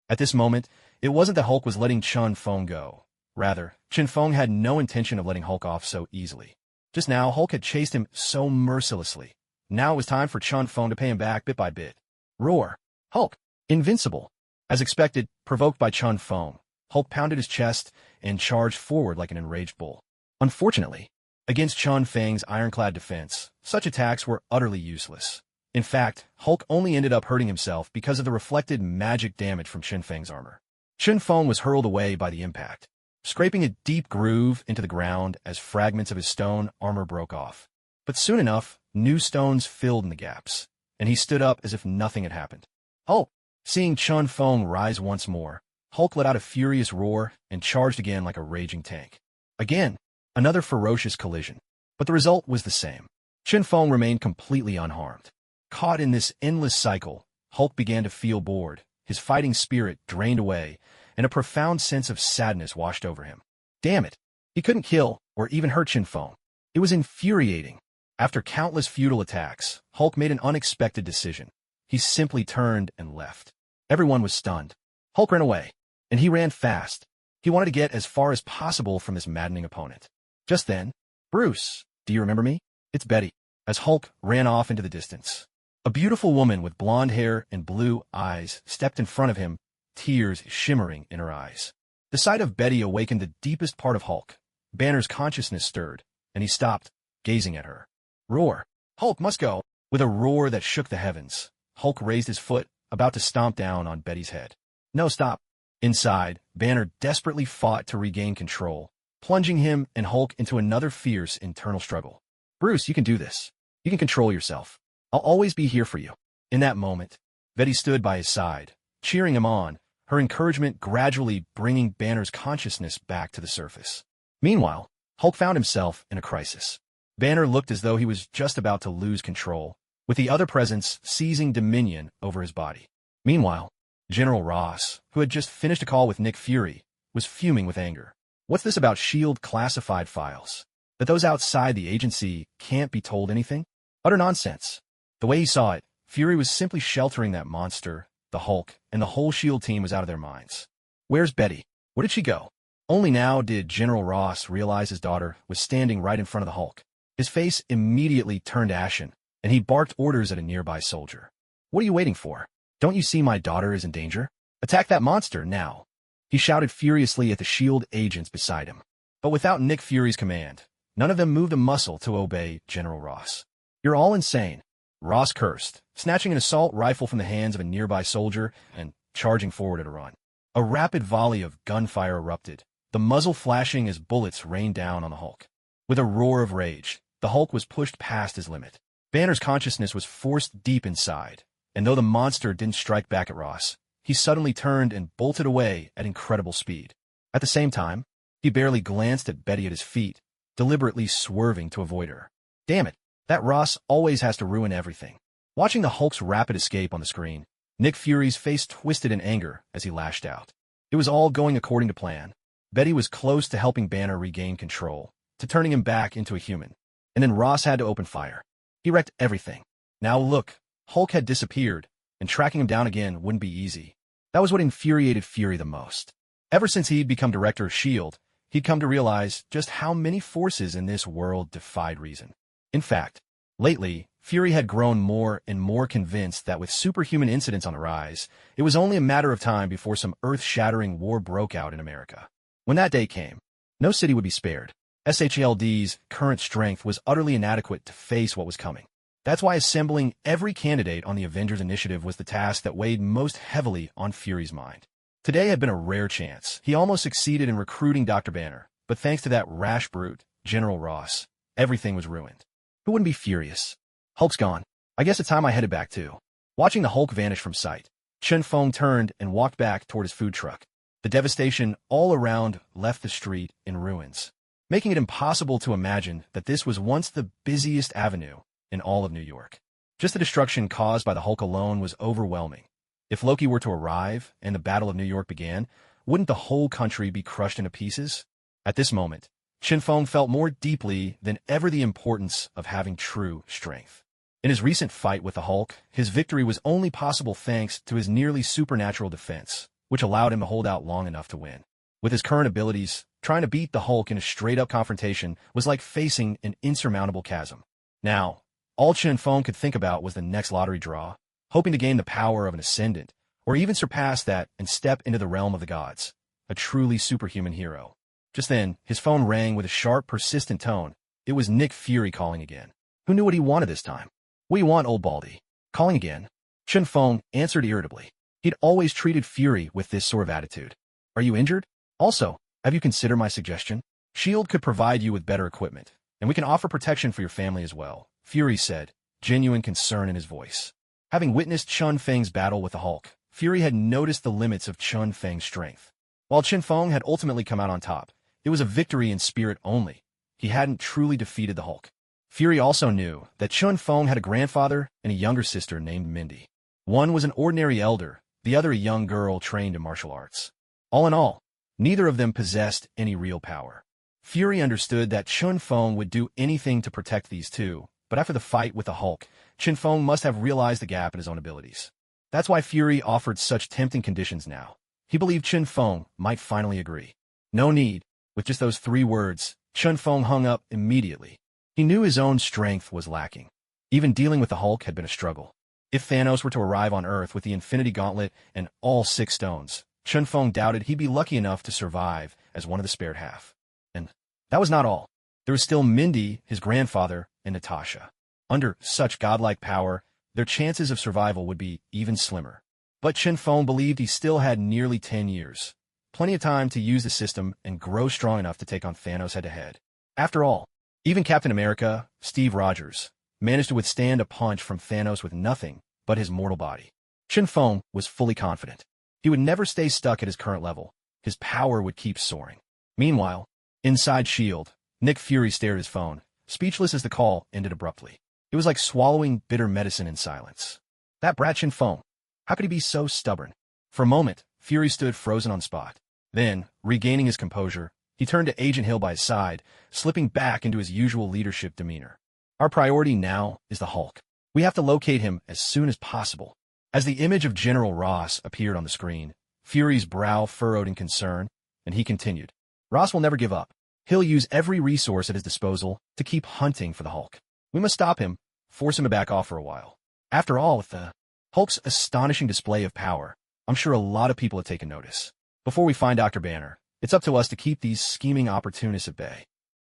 At this moment, it wasn't that Hulk was letting Chun Feng go. Rather, Chun Feng had no intention of letting Hulk off so easily. Just now, Hulk had chased him so mercilessly. Now it was time for Chun Feng to pay him back bit by bit. Roar! Hulk! Invincible! As expected, provoked by Chun Feng, Hulk pounded his chest and charged forward like an enraged bull. Unfortunately, against Chun Feng's ironclad defense, such attacks were utterly useless. In fact, Hulk only ended up hurting himself because of the reflected magic damage from Chun Feng's armor. Chun Feng was hurled away by the impact, scraping a deep groove into the ground as fragments of his stone armor broke off. But soon enough, new stones filled in the gaps, and he stood up as if nothing had happened. Hulk! Seeing Chun Feng rise once more, Hulk let out a furious roar and charged again like a raging tank. Again, another ferocious collision. But the result was the same. Chun Feng remained completely unharmed. Caught in this endless cycle, Hulk began to feel bored, his fighting spirit drained away, and a profound sense of sadness washed over him. Damn it! He couldn't kill or even hurt Chun Feng. It was infuriating. After countless futile attacks, Hulk made an unexpected decision. He simply turned and left. Everyone was stunned. Hulk ran away, and he ran fast. He wanted to get as far as possible from this maddening opponent. Just then, "Bruce, do you remember me? It's Betty," as Hulk ran off into the distance. A beautiful woman with blonde hair and blue eyes stepped in front of him, tears shimmering in her eyes. The sight of Betty awakened the deepest part of Hulk. Banner's consciousness stirred, and he stopped, gazing at her. Roar! Hulk must go! With a roar that shook the heavens, Hulk raised his foot, about to stomp down on Betty's head. No, stop! Inside, Banner desperately fought to regain control, plunging him and Hulk into another fierce internal struggle. "Bruce, you can do this. You can control yourself. I'll always be here for you." In that moment, Betty stood by his side, cheering him on, her encouragement gradually bringing Banner's consciousness back to the surface. Meanwhile, Hulk found himself in a crisis. Banner looked as though he was just about to lose control, with the other presence seizing dominion over his body. Meanwhile, General Ross, who had just finished a call with Nick Fury, was fuming with anger. What's this about S.H.I.E.L.D. classified files? That those outside the agency can't be told anything? Utter nonsense. The way he saw it, Fury was simply sheltering that monster, the Hulk, and the whole S.H.I.E.L.D. team was out of their minds. Where's Betty? Where did she go? Only now did General Ross realize his daughter was standing right in front of the Hulk. His face immediately turned ashen, and he barked orders at a nearby soldier. "What are you waiting for? Don't you see my daughter is in danger? Attack that monster, now!" He shouted furiously at the S.H.I.E.L.D. agents beside him. But without Nick Fury's command, none of them moved a muscle to obey General Ross. "You're all insane," Ross cursed, snatching an assault rifle from the hands of a nearby soldier and charging forward at a run. A rapid volley of gunfire erupted, the muzzle flashing as bullets rained down on the Hulk. With a roar of rage, the Hulk was pushed past his limit. Banner's consciousness was forced deep inside, and though the monster didn't strike back at Ross, he suddenly turned and bolted away at incredible speed. At the same time, he barely glanced at Betty at his feet, deliberately swerving to avoid her. Damn it, that Ross always has to ruin everything. Watching the Hulk's rapid escape on the screen, Nick Fury's face twisted in anger as he lashed out. It was all going according to plan. Betty was close to helping Banner regain control, to turning him back into a human. And then Ross had to open fire. He wrecked everything. Now look, Hulk had disappeared, and tracking him down again wouldn't be easy. That was what infuriated Fury the most. Ever since he'd become director of S.H.I.E.L.D., he'd come to realize just how many forces in this world defied reason. In fact, lately, Fury had grown more and more convinced that with superhuman incidents on the rise, it was only a matter of time before some earth-shattering war broke out in America. When that day came, no city would be spared. SHLD's current strength was utterly inadequate to face what was coming. That's why assembling every candidate on the Avengers initiative was the task that weighed most heavily on Fury's mind. Today had been a rare chance. He almost succeeded in recruiting Dr. Banner, but thanks to that rash brute, General Ross, everything was ruined. Who wouldn't be furious? Hulk's gone. I guess it's time I headed back too. Watching the Hulk vanish from sight, Chen Feng turned and walked back toward his food truck. The devastation all around left the street in ruins, making it impossible to imagine that this was once the busiest avenue in all of New York. Just the destruction caused by the Hulk alone was overwhelming. If Loki were to arrive and the Battle of New York began, wouldn't the whole country be crushed into pieces? At this moment, Chen Feng felt more deeply than ever the importance of having true strength. In his recent fight with the Hulk, his victory was only possible thanks to his nearly supernatural defense, which allowed him to hold out long enough to win. With his current abilities, trying to beat the Hulk in a straight-up confrontation was like facing an insurmountable chasm. Now, all Chen Feng could think about was the next lottery draw, hoping to gain the power of an ascendant, or even surpass that and step into the realm of the gods, a truly superhuman hero. Just then, his phone rang with a sharp, persistent tone. It was Nick Fury calling again. Who knew what he wanted this time? What do you want, old baldy? Calling again? Chen Feng answered irritably. He'd always treated Fury with this sort of attitude. Are you injured? Also, have you considered my suggestion? S.H.I.E.L.D. could provide you with better equipment, and we can offer protection for your family as well, Fury said, genuine concern in his voice. Having witnessed Chun Feng's battle with the Hulk, Fury had noticed the limits of Chun Feng's strength. While Chen Feng had ultimately come out on top, it was a victory in spirit only. He hadn't truly defeated the Hulk. Fury also knew that Chun Feng had a grandfather and a younger sister named Mindy. One was an ordinary elder, the other a young girl trained in martial arts. All in all, neither of them possessed any real power. Fury understood that Chun Feng would do anything to protect these two, but after the fight with the Hulk, Chen Feng must have realized the gap in his own abilities. That's why Fury offered such tempting conditions now. He believed Chen Feng might finally agree. No need. With just those 3 words, Chen Feng hung up immediately. He knew his own strength was lacking. Even dealing with the Hulk had been a struggle. If Thanos were to arrive on Earth with the Infinity Gauntlet and all 6 stones, Chen Feng doubted he'd be lucky enough to survive as one of the spared half. And that was not all. There was still Mindy, his grandfather, and Natasha. Under such godlike power, their chances of survival would be even slimmer. But Chen Feng believed he still had nearly 10 years. Plenty of time to use the system and grow strong enough to take on Thanos head-to-head. After all, even Captain America, Steve Rogers, managed to withstand a punch from Thanos with nothing but his mortal body. Chen Feng was fully confident. He would never stay stuck at his current level. His power would keep soaring. Meanwhile, inside S.H.I.E.L.D., Nick Fury stared at his phone, speechless as the call ended abruptly. It was like swallowing bitter medicine in silence. That brat Chen Feng. How could he be so stubborn? For a moment, Fury stood frozen on the spot. Then, regaining his composure, he turned to Agent Hill by his side, slipping back into his usual leadership demeanor. Our priority now is the Hulk. We have to locate him as soon as possible. As the image of General Ross appeared on the screen, Fury's brow furrowed in concern, and he continued. Ross will never give up. He'll use every resource at his disposal to keep hunting for the Hulk. We must stop him, force him to back off for a while. After all, with the Hulk's astonishing display of power, I'm sure a lot of people have taken notice. Before we find Dr. Banner, it's up to us to keep these scheming opportunists at bay.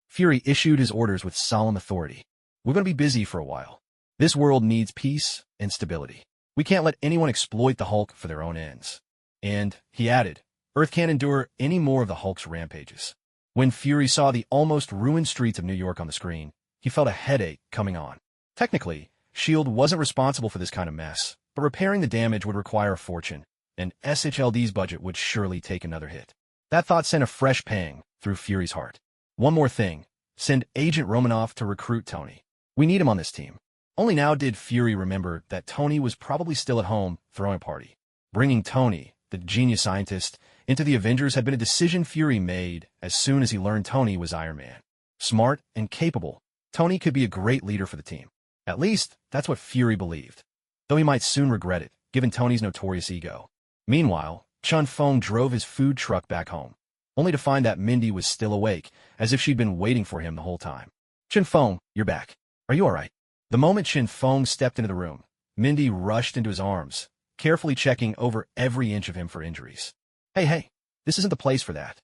Fury issued his orders with solemn authority. We're going to be busy for a while. This world needs peace and stability. We can't let anyone exploit the Hulk for their own ends. And, he added, Earth can't endure any more of the Hulk's rampages. When Fury saw the almost ruined streets of New York on the screen, he felt a headache coming on. Technically, S.H.I.E.L.D. wasn't responsible for this kind of mess, but repairing the damage would require a fortune, and SHLD's budget would surely take another hit. That thought sent a fresh pang through Fury's heart. One more thing, send Agent Romanoff to recruit Tony. We need him on this team. Only now did Fury remember that Tony was probably still at home throwing a party. Bringing Tony, the genius scientist, into the Avengers had been a decision Fury made as soon as he learned Tony was Iron Man. Smart and capable, Tony could be a great leader for the team. At least, that's what Fury believed. Though he might soon regret it, given Tony's notorious ego. Meanwhile, Chun Feng drove his food truck back home, only to find that Mindy was still awake, as if she'd been waiting for him the whole time. Chen Feng, you're back. Are you all right? The moment Chen Feng stepped into the room, Mindy rushed into his arms, carefully checking over every inch of him for injuries. Hey, this isn't the place for that.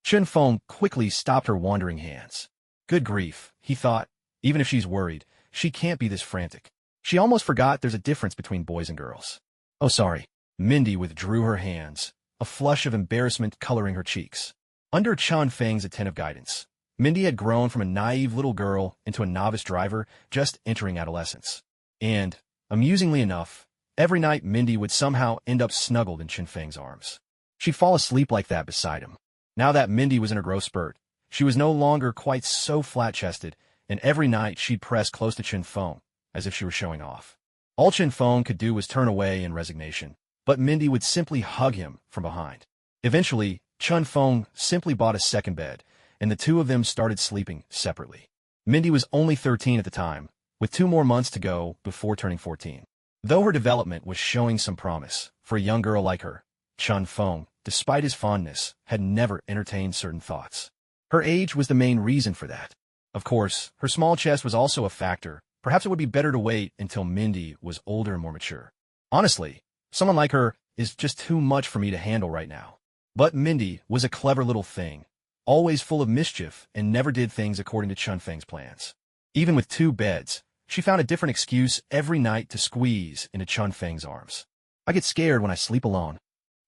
Chen Feng quickly stopped her wandering hands. Good grief, he thought. Even if she's worried, she can't be this frantic. She almost forgot there's a difference between boys and girls. Oh, sorry. Mindy withdrew her hands, a flush of embarrassment coloring her cheeks. Under Chun Feng's attentive guidance, Mindy had grown from a naive little girl into a novice driver just entering adolescence. And, amusingly enough, every night Mindy would somehow end up snuggled in Chun Feng's arms. She'd fall asleep like that beside him. Now that Mindy was in her growth spurt, she was no longer quite so flat-chested, and every night she'd press close to Chun Feng, as if she were showing off. All Chun Feng could do was turn away in resignation, but Mindy would simply hug him from behind. Eventually, Chun Feng simply bought a second bed, and the two of them started sleeping separately. Mindy was only 13 at the time, with 2 more months to go before turning 14. Though her development was showing some promise for a young girl like her, Chun Feng, despite his fondness, had never entertained certain thoughts. Her age was the main reason for that. Of course, her small chest was also a factor. Perhaps it would be better to wait until Mindy was older and more mature. Honestly, someone like her is just too much for me to handle right now. But Mindy was a clever little thing, always full of mischief and never did things according to Chun Feng's plans. Even with 2 beds, she found a different excuse every night to squeeze into Chun Feng's arms. I get scared when I sleep alone.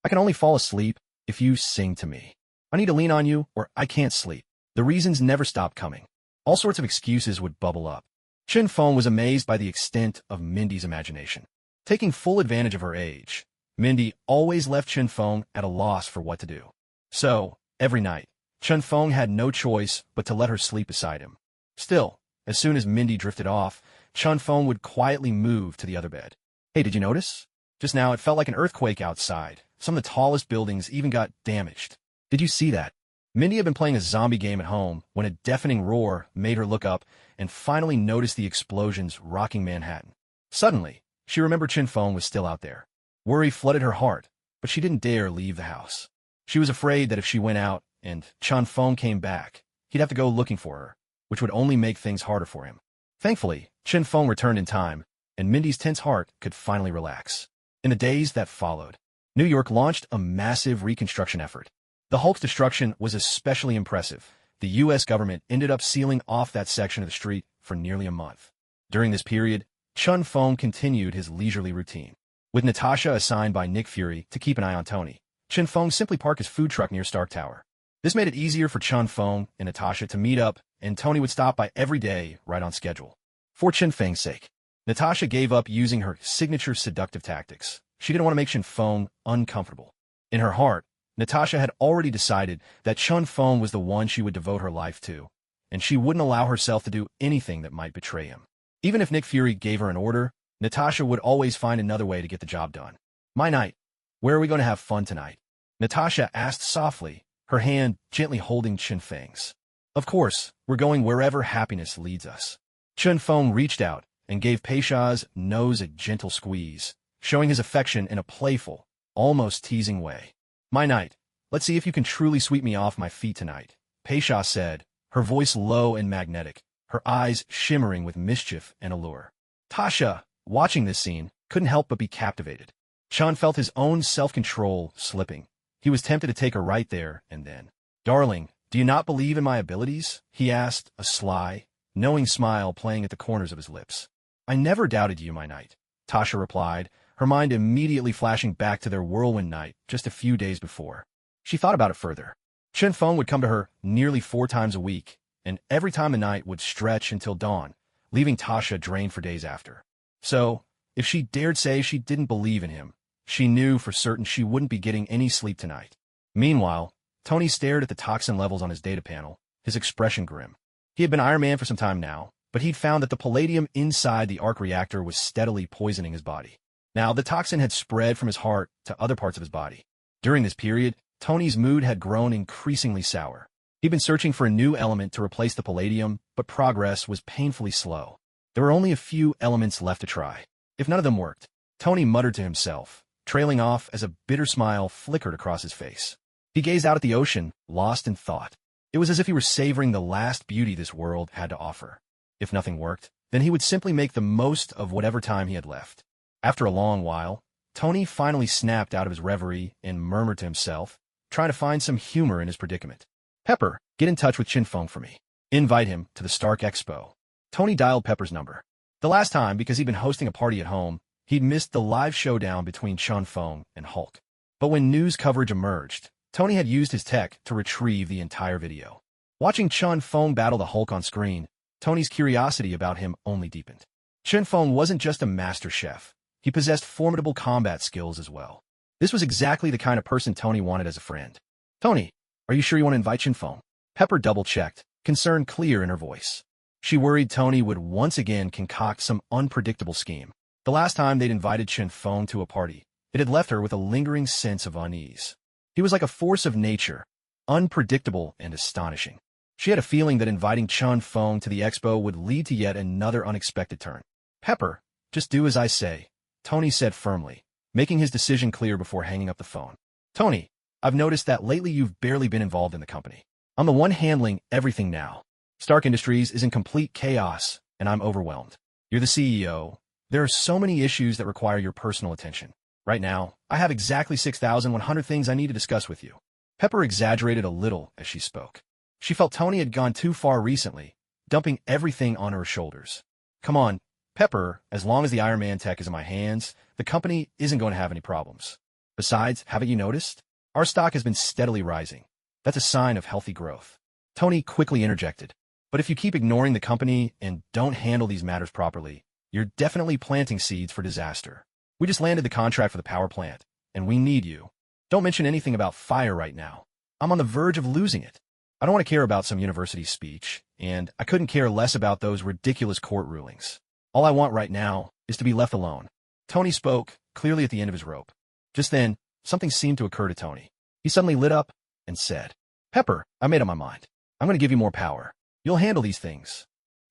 I can only fall asleep if you sing to me. I need to lean on you or I can't sleep. The reasons never stopped coming. All sorts of excuses would bubble up. Chun Feng was amazed by the extent of Mindy's imagination. Taking full advantage of her age, Mindy always left Chun Feng at a loss for what to do. So, every night, Chun Feng had no choice but to let her sleep beside him. Still, as soon as Mindy drifted off, Chun Feng would quietly move to the other bed. Hey, did you notice? Just now it felt like an earthquake outside. Some of the tallest buildings even got damaged. Did you see that? Mindy had been playing a zombie game at home when a deafening roar made her look up and finally noticed the explosions rocking Manhattan. Suddenly, she remembered Chun Feng was still out there. Worry flooded her heart, but she didn't dare leave the house. She was afraid that if she went out and Chun Feng came back, he'd have to go looking for her, which would only make things harder for him. Thankfully, Chun Feng returned in time, and Mindy's tense heart could finally relax. In the days that followed, New York launched a massive reconstruction effort. The Hulk's destruction was especially impressive. The U.S. government ended up sealing off that section of the street for nearly a month. During this period, Chun Feng continued his leisurely routine. With Natasha assigned by Nick Fury to keep an eye on Tony, Chun Feng simply parked his food truck near Stark Tower. This made it easier for Chun Feng and Natasha to meet up, and Tony would stop by every day right on schedule. For Chun Feng's sake, Natasha gave up using her signature seductive tactics. She didn't want to make Chun Feng uncomfortable. In her heart, Natasha had already decided that Chun Feng was the one she would devote her life to, and she wouldn't allow herself to do anything that might betray him. Even if Nick Fury gave her an order, Natasha would always find another way to get the job done. My night. Where are we going to have fun tonight? Natasha asked softly, her hand gently holding Chun Feng's. Of course, we're going wherever happiness leads us. Chun Feng reached out and gave Peisha's nose a gentle squeeze, showing his affection in a playful, almost teasing way. My night. Let's see if you can truly sweep me off my feet tonight, Peisha said, her voice low and magnetic, her eyes shimmering with mischief and allure. Tasha, watching this scene, couldn't help but be captivated. Chun felt his own self-control slipping. He was tempted to take her right there and then. Darling, do you not believe in my abilities? He asked, a sly, knowing smile playing at the corners of his lips. I never doubted you, my knight, Tasha replied, her mind immediately flashing back to their whirlwind night just a few days before. She thought about it further. Chun Feng would come to her nearly 4 times a week, and every time the night would stretch until dawn, leaving Tasha drained for days after. So, if she dared say she didn't believe in him, she knew for certain she wouldn't be getting any sleep tonight. Meanwhile, Tony stared at the toxin levels on his data panel, his expression grim. He had been Iron Man for some time now, but he'd found that the palladium inside the arc reactor was steadily poisoning his body. Now, the toxin had spread from his heart to other parts of his body. During this period, Tony's mood had grown increasingly sour. He'd been searching for a new element to replace the palladium, but progress was painfully slow. There were only a few elements left to try. If none of them worked, Tony muttered to himself, trailing off as a bitter smile flickered across his face. He gazed out at the ocean, lost in thought. It was as if he were savoring the last beauty this world had to offer. If nothing worked, then he would simply make the most of whatever time he had left. After a long while, Tony finally snapped out of his reverie and murmured to himself, trying to find some humor in his predicament. Pepper, get in touch with Chun Feng for me. Invite him to the Stark Expo. Tony dialed Pepper's number. The last time, because he'd been hosting a party at home, he'd missed the live showdown between Chun Feng and Hulk. But when news coverage emerged, Tony had used his tech to retrieve the entire video. Watching Chun Feng battle the Hulk on screen, Tony's curiosity about him only deepened. Chun Feng wasn't just a master chef. He possessed formidable combat skills as well. This was exactly the kind of person Tony wanted as a friend. "Tony, are you sure you want to invite Chun Feng?" Pepper double-checked, concern clear in her voice. She worried Tony would once again concoct some unpredictable scheme. The last time they'd invited Chun Feng to a party, it had left her with a lingering sense of unease. He was like a force of nature, unpredictable and astonishing. She had a feeling that inviting Chun Feng to the expo would lead to yet another unexpected turn. "Pepper, just do as I say," Tony said firmly, making his decision clear before hanging up the phone. "Tony, I've noticed that lately you've barely been involved in the company. I'm the one handling everything now. Stark Industries is in complete chaos, and I'm overwhelmed. You're the CEO. There are so many issues that require your personal attention. Right now, I have exactly 6,100 things I need to discuss with you." Pepper exaggerated a little as she spoke. She felt Tony had gone too far recently, dumping everything on her shoulders. "Come on, Pepper, as long as the Iron Man tech is in my hands, the company isn't going to have any problems. Besides, haven't you noticed? Our stock has been steadily rising. That's a sign of healthy growth." Tony quickly interjected. "But if you keep ignoring the company and don't handle these matters properly, you're definitely planting seeds for disaster. We just landed the contract for the power plant, and we need you. Don't mention anything about fire right now. I'm on the verge of losing it. I don't want to care about some university speech, and I couldn't care less about those ridiculous court rulings. All I want right now is to be left alone." Tony spoke, clearly at the end of his rope. Just then, something seemed to occur to Tony. He suddenly lit up and said, "Pepper, I made up my mind. I'm going to give you more power. You'll handle these things."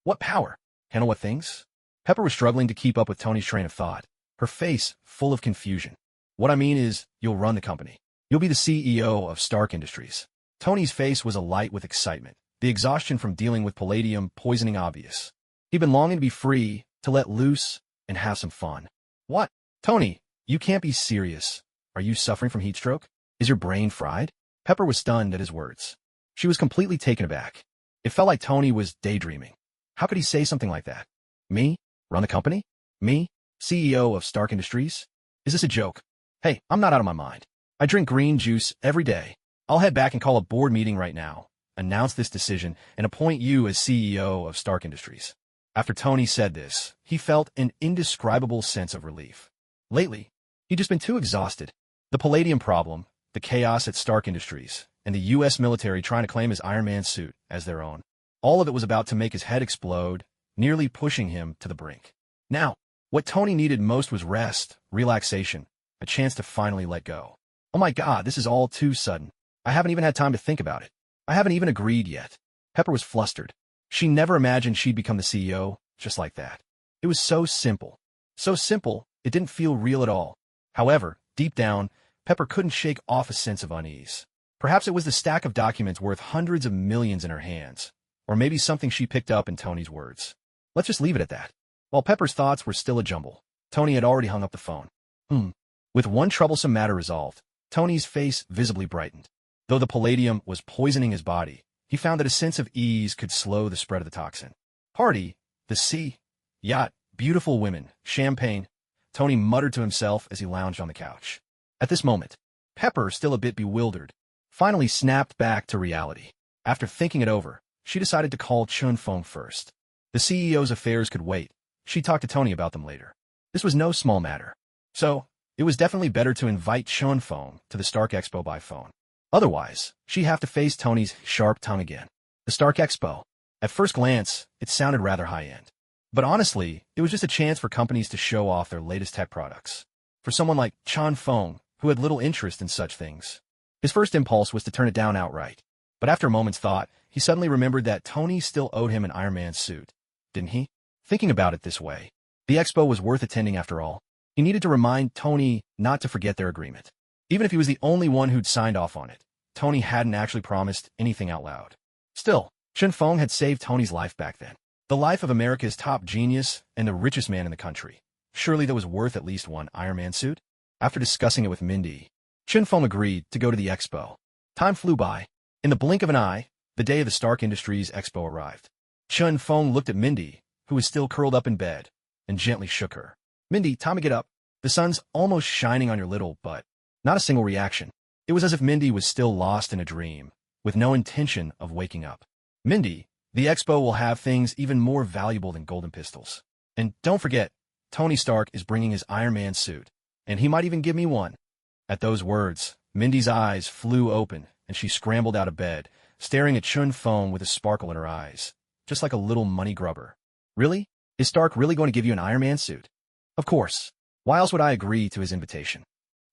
"What power? Handle what things?" Pepper was struggling to keep up with Tony's train of thought, her face full of confusion. "What I mean is, you'll run the company. You'll be the CEO of Stark Industries." Tony's face was alight with excitement, the exhaustion from dealing with palladium poisoning obvious. He'd been longing to be free, to let loose, and have some fun. "What? Tony, you can't be serious. Are you suffering from heat stroke? Is your brain fried?" Pepper was stunned at his words. She was completely taken aback. It felt like Tony was daydreaming. How could he say something like that? "Me? Run the company? Me? CEO of Stark Industries? Is this a joke? Hey, I'm not out of my mind. I drink green juice every day. I'll head back and call a board meeting right now, announce this decision, and appoint you as CEO of Stark Industries." After Tony said this, he felt an indescribable sense of relief. Lately, he'd just been too exhausted. The palladium problem, the chaos at Stark Industries, and the U.S. military trying to claim his Iron Man suit as their own. All of it was about to make his head explode, nearly pushing him to the brink. Now, what Tony needed most was rest, relaxation, a chance to finally let go. "Oh my God, this is all too sudden. I haven't even had time to think about it. I haven't even agreed yet." Pepper was flustered. She never imagined she'd become the CEO just like that. It was so simple. So simple, it didn't feel real at all. However, deep down, Pepper couldn't shake off a sense of unease. Perhaps it was the stack of documents worth hundreds of millions in her hands, or maybe something she picked up in Tony's words. Let's just leave it at that. While Pepper's thoughts were still a jumble, Tony had already hung up the phone. With one troublesome matter resolved, Tony's face visibly brightened. Though the palladium was poisoning his body, he found that a sense of ease could slow the spread of the toxin. Party, the sea, yacht, beautiful women, champagne, Tony muttered to himself as he lounged on the couch. At this moment, Pepper, still a bit bewildered, finally snapped back to reality. After thinking it over, she decided to call Chun Feng first. The CEO's affairs could wait. She'd talk to Tony about them later. This was no small matter. So, it was definitely better to invite Chun Feng to the Stark Expo by phone. Otherwise, she'd have to face Tony's sharp tongue again. The Stark Expo. At first glance, it sounded rather high-end. But honestly, it was just a chance for companies to show off their latest tech products. For someone like Chun Feng, who had little interest in such things, his first impulse was to turn it down outright. But after a moment's thought, he suddenly remembered that Tony still owed him an Iron Man suit, didn't he? Thinking about it this way, the expo was worth attending after all. He needed to remind Tony not to forget their agreement. Even if he was the only one who'd signed off on it, Tony hadn't actually promised anything out loud. Still, Chun Feng had saved Tony's life back then. The life of America's top genius and the richest man in the country. Surely that was worth at least one Iron Man suit? After discussing it with Mindy, Chun Feng agreed to go to the expo. Time flew by. In the blink of an eye, the day of the Stark Industries Expo arrived. Chun Feng looked at Mindy, who was still curled up in bed, and gently shook her. Mindy, time to get up. The sun's almost shining on your little butt. Not a single reaction. It was as if Mindy was still lost in a dream, with no intention of waking up. Mindy, the expo will have things even more valuable than golden pistols. And don't forget, Tony Stark is bringing his Iron Man suit, and he might even give me one. At those words, Mindy's eyes flew open, and she scrambled out of bed, staring at Chun Feng with a sparkle in her eyes, just like a little money grubber. Really? Is Stark really going to give you an Iron Man suit? Of course. Why else would I agree to his invitation?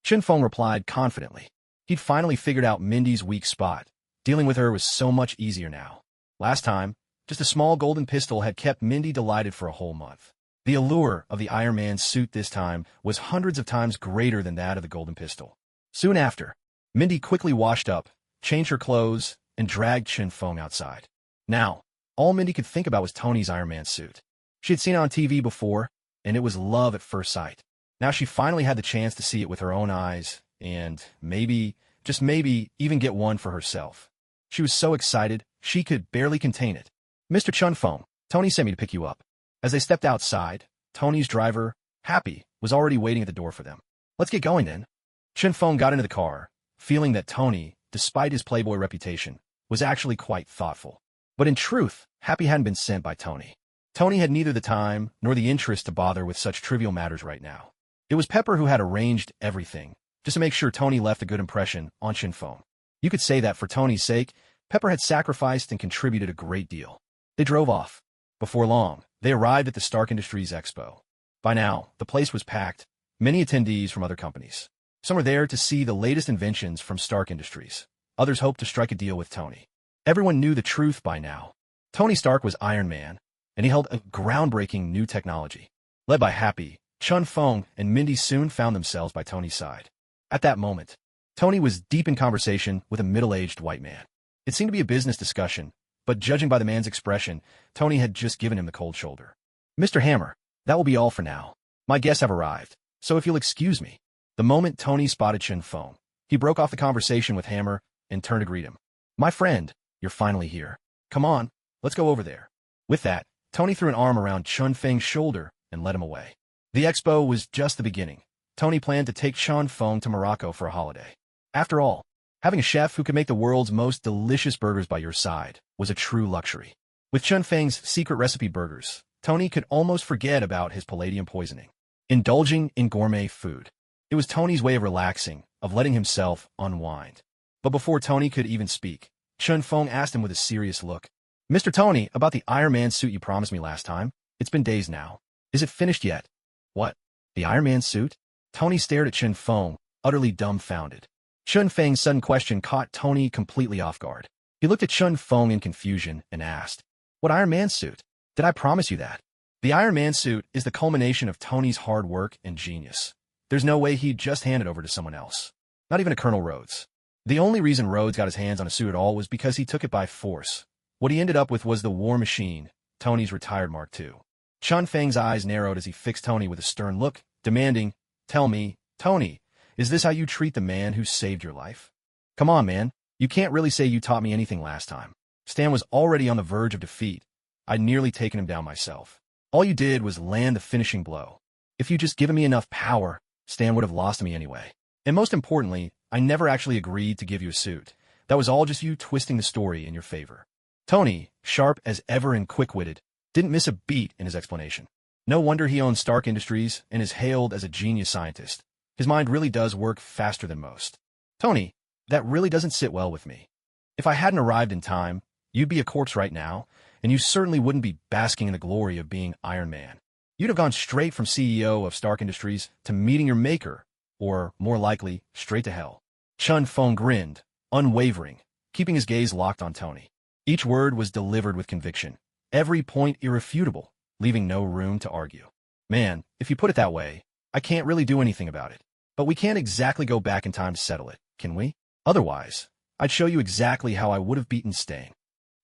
Chun Feng replied confidently. He'd finally figured out Mindy's weak spot. Dealing with her was so much easier now. Last time, just a small golden pistol had kept Mindy delighted for a whole month. The allure of the Iron Man suit this time was hundreds of times greater than that of the golden pistol. Soon after, Mindy quickly washed up, changed her clothes, and dragged Chun Feng outside. Now, all Mindy could think about was Tony's Iron Man suit. She had seen it on TV before, and it was love at first sight. Now she finally had the chance to see it with her own eyes, and maybe, just maybe, even get one for herself. She was so excited, she could barely contain it. Mr. Chun Feng, Tony sent me to pick you up. As they stepped outside, Tony's driver, Happy, was already waiting at the door for them. Let's get going then. Chun Feng got into the car, feeling that Tony, despite his playboy reputation, was actually quite thoughtful. But in truth, Happy hadn't been sent by Tony. Tony had neither the time nor the interest to bother with such trivial matters right now. It was Pepper who had arranged everything, just to make sure Tony left a good impression on Chun Feng. You could say that for Tony's sake, Pepper had sacrificed and contributed a great deal. They drove off. Before long, they arrived at the Stark Industries Expo. By now, the place was packed, many attendees from other companies. Some were there to see the latest inventions from Stark Industries. Others hoped to strike a deal with Tony. Everyone knew the truth by now. Tony Stark was Iron Man, and he held a groundbreaking new technology. Led by Happy, Chun Feng and Mindy soon found themselves by Tony's side. At that moment, Tony was deep in conversation with a middle-aged white man. It seemed to be a business discussion, but judging by the man's expression, Tony had just given him the cold shoulder. Mr. Hammer, that will be all for now. My guests have arrived, so if you'll excuse me. The moment Tony spotted Chun Feng, he broke off the conversation with Hammer and turned to greet him. My friend, you're finally here. Come on, let's go over there. With that, Tony threw an arm around Chun Feng's shoulder and led him away. The expo was just the beginning. Tony planned to take Chun Feng to Morocco for a holiday. After all, having a chef who could make the world's most delicious burgers by your side was a true luxury. With Chun Feng's secret recipe burgers, Tony could almost forget about his palladium poisoning. Indulging in gourmet food. It was Tony's way of relaxing, of letting himself unwind. But before Tony could even speak, Chun Feng asked him with a serious look. Mr. Tony, about the Iron Man suit you promised me last time. It's been days now. Is it finished yet? What? The Iron Man suit? Tony stared at Chun Feng, utterly dumbfounded. Chun Feng's sudden question caught Tony completely off guard. He looked at Chun Feng in confusion and asked, What Iron Man suit? Did I promise you that? The Iron Man suit is the culmination of Tony's hard work and genius. There's no way he'd just hand it over to someone else. Not even a Colonel Rhodes. The only reason Rhodes got his hands on a suit at all was because he took it by force. What he ended up with was the War Machine, Tony's retired Mark II. Chun Feng's eyes narrowed as he fixed Tony with a stern look, demanding, Tell me, Tony, is this how you treat the man who saved your life? Come on, man. You can't really say you taught me anything last time. Stan was already on the verge of defeat. I'd nearly taken him down myself. All you did was land the finishing blow. If you'd just given me enough power, Stan would have lost me anyway. And most importantly, I never actually agreed to give you a suit. That was all just you twisting the story in your favor. Tony, sharp as ever and quick-witted, didn't miss a beat in his explanation. No wonder he owns Stark Industries and is hailed as a genius scientist. His mind really does work faster than most. Tony, that really doesn't sit well with me. If I hadn't arrived in time, you'd be a corpse right now, and you certainly wouldn't be basking in the glory of being Iron Man. You'd have gone straight from CEO of Stark Industries to meeting your maker, or, more likely, straight to hell. Chun Feng grinned, unwavering, keeping his gaze locked on Tony. Each word was delivered with conviction, every point irrefutable, leaving no room to argue. Man, if you put it that way, I can't really do anything about it. But we can't exactly go back in time to settle it, can we? Otherwise, I'd show you exactly how I would have beaten Stain.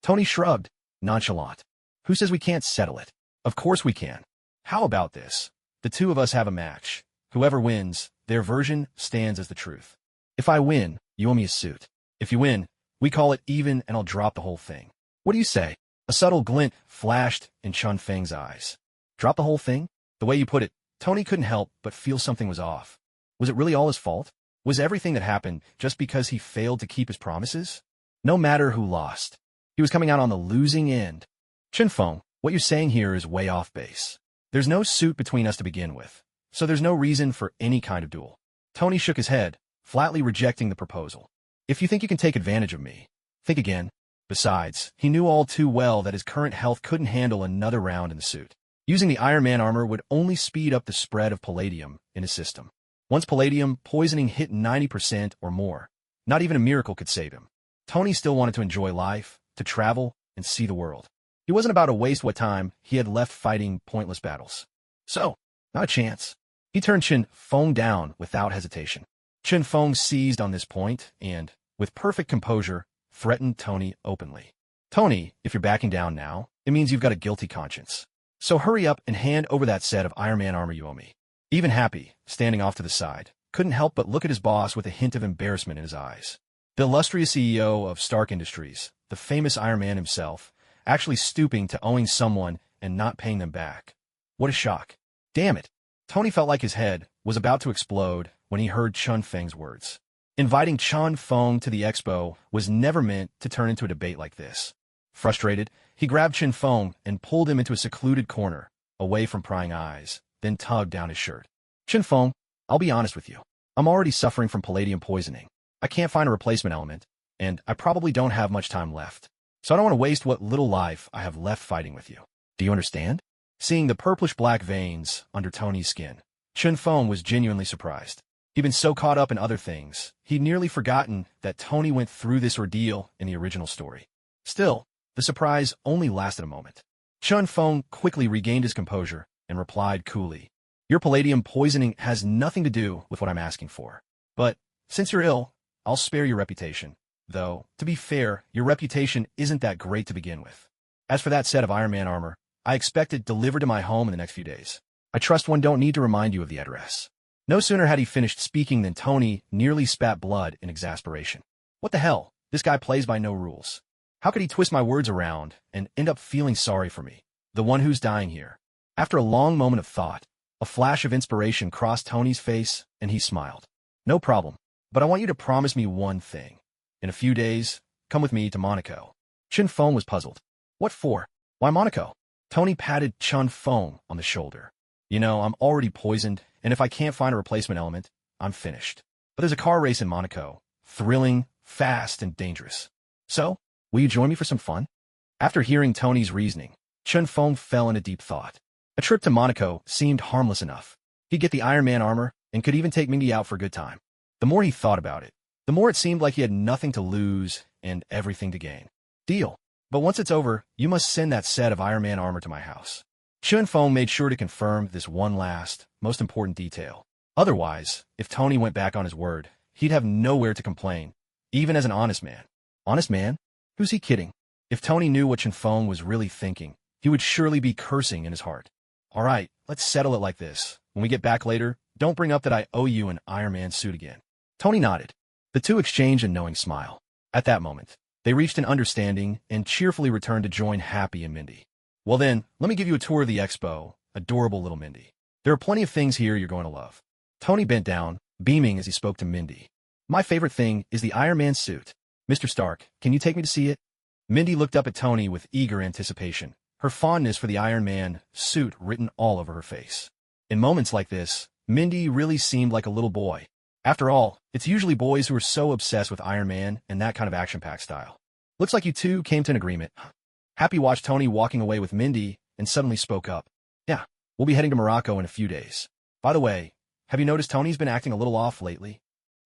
Tony shrugged, nonchalant. Who says we can't settle it? Of course we can. How about this? The two of us have a match. Whoever wins, their version stands as the truth. If I win, you owe me a suit. If you win, we call it even and I'll drop the whole thing. What do you say? A subtle glint flashed in Chun Feng's eyes. Drop the whole thing? The way you put it, Tony couldn't help but feel something was off. Was it really all his fault? Was everything that happened just because he failed to keep his promises? No matter who lost, he was coming out on the losing end. Chinfeng, what you're saying here is way off base. There's no suit between us to begin with, so there's no reason for any kind of duel. Tony shook his head, flatly rejecting the proposal. If you think you can take advantage of me, think again. Besides, he knew all too well that his current health couldn't handle another round in the suit. Using the Iron Man armor would only speed up the spread of palladium in his system. Once palladium poisoning hit 90% or more, not even a miracle could save him. Tony still wanted to enjoy life, to travel, and see the world. He wasn't about to waste what time he had left fighting pointless battles. So, not a chance. He turned Chinfeng down without hesitation. Chinfeng seized on this point and, with perfect composure, threatened Tony openly. Tony, if you're backing down now, it means you've got a guilty conscience. So hurry up and hand over that set of Iron Man armor you owe me. Even Happy, standing off to the side, couldn't help but look at his boss with a hint of embarrassment in his eyes. The illustrious CEO of Stark Industries, the famous Iron Man himself, actually stooping to owing someone and not paying them back. What a shock. Damn it. Tony felt like his head was about to explode when he heard Chinfeng's words. Inviting Chinfeng to the expo was never meant to turn into a debate like this. Frustrated, he grabbed Chinfeng and pulled him into a secluded corner, away from prying eyes, then tugged down his shirt. Chinfeng, I'll be honest with you. I'm already suffering from palladium poisoning. I can't find a replacement element, and I probably don't have much time left. So I don't want to waste what little life I have left fighting with you. Do you understand? Seeing the purplish-black veins under Tony's skin, Chinfeng was genuinely surprised. He'd been so caught up in other things, he'd nearly forgotten that Tony went through this ordeal in the original story. Still, the surprise only lasted a moment. Chinfeng quickly regained his composure and replied coolly, Your palladium poisoning has nothing to do with what I'm asking for. But, since you're ill, I'll spare your reputation. Though, to be fair, your reputation isn't that great to begin with. As for that set of Iron Man armor, I expect it delivered to my home in the next few days. I trust one don't need to remind you of the address. No sooner had he finished speaking than Tony nearly spat blood in exasperation. What the hell? This guy plays by no rules. How could he twist my words around and end up feeling sorry for me, the one who's dying here? After a long moment of thought, a flash of inspiration crossed Tony's face, and he smiled. No problem, but I want you to promise me one thing. In a few days, come with me to Monaco. Chinfeng was puzzled. What for? Why Monaco? Tony patted Chinfeng on the shoulder. You know, I'm already poisoned, and if I can't find a replacement element, I'm finished. But there's a car race in Monaco. Thrilling, fast, and dangerous. So, will you join me for some fun? After hearing Tony's reasoning, Chinfeng fell into deep thought. A trip to Monaco seemed harmless enough. He'd get the Iron Man armor, and could even take Mindy out for a good time. The more he thought about it, the more it seemed like he had nothing to lose and everything to gain. Deal. But once it's over, you must send that set of Iron Man armor to my house. Chinfeng made sure to confirm this one last, most important detail. Otherwise, if Tony went back on his word, he'd have nowhere to complain, even as an honest man. Honest man? Who's he kidding? If Tony knew what Chinfeng was really thinking, he would surely be cursing in his heart. All right, let's settle it like this. When we get back later, don't bring up that I owe you an Iron Man suit again. Tony nodded. The two exchanged a knowing smile. At that moment, they reached an understanding and cheerfully returned to join Happy and Mindy. Well then, let me give you a tour of the expo, adorable little Mindy. There are plenty of things here you're going to love. Tony bent down, beaming as he spoke to Mindy. My favorite thing is the Iron Man suit. Mr. Stark, can you take me to see it? Mindy looked up at Tony with eager anticipation, her fondness for the Iron Man suit written all over her face. In moments like this, Mindy really seemed like a little boy. After all, it's usually boys who are so obsessed with Iron Man and that kind of action-packed style. Looks like you two came to an agreement. Happy watched Tony walking away with Mindy and suddenly spoke up. Yeah, we'll be heading to Morocco in a few days. By the way, have you noticed Tony's been acting a little off lately?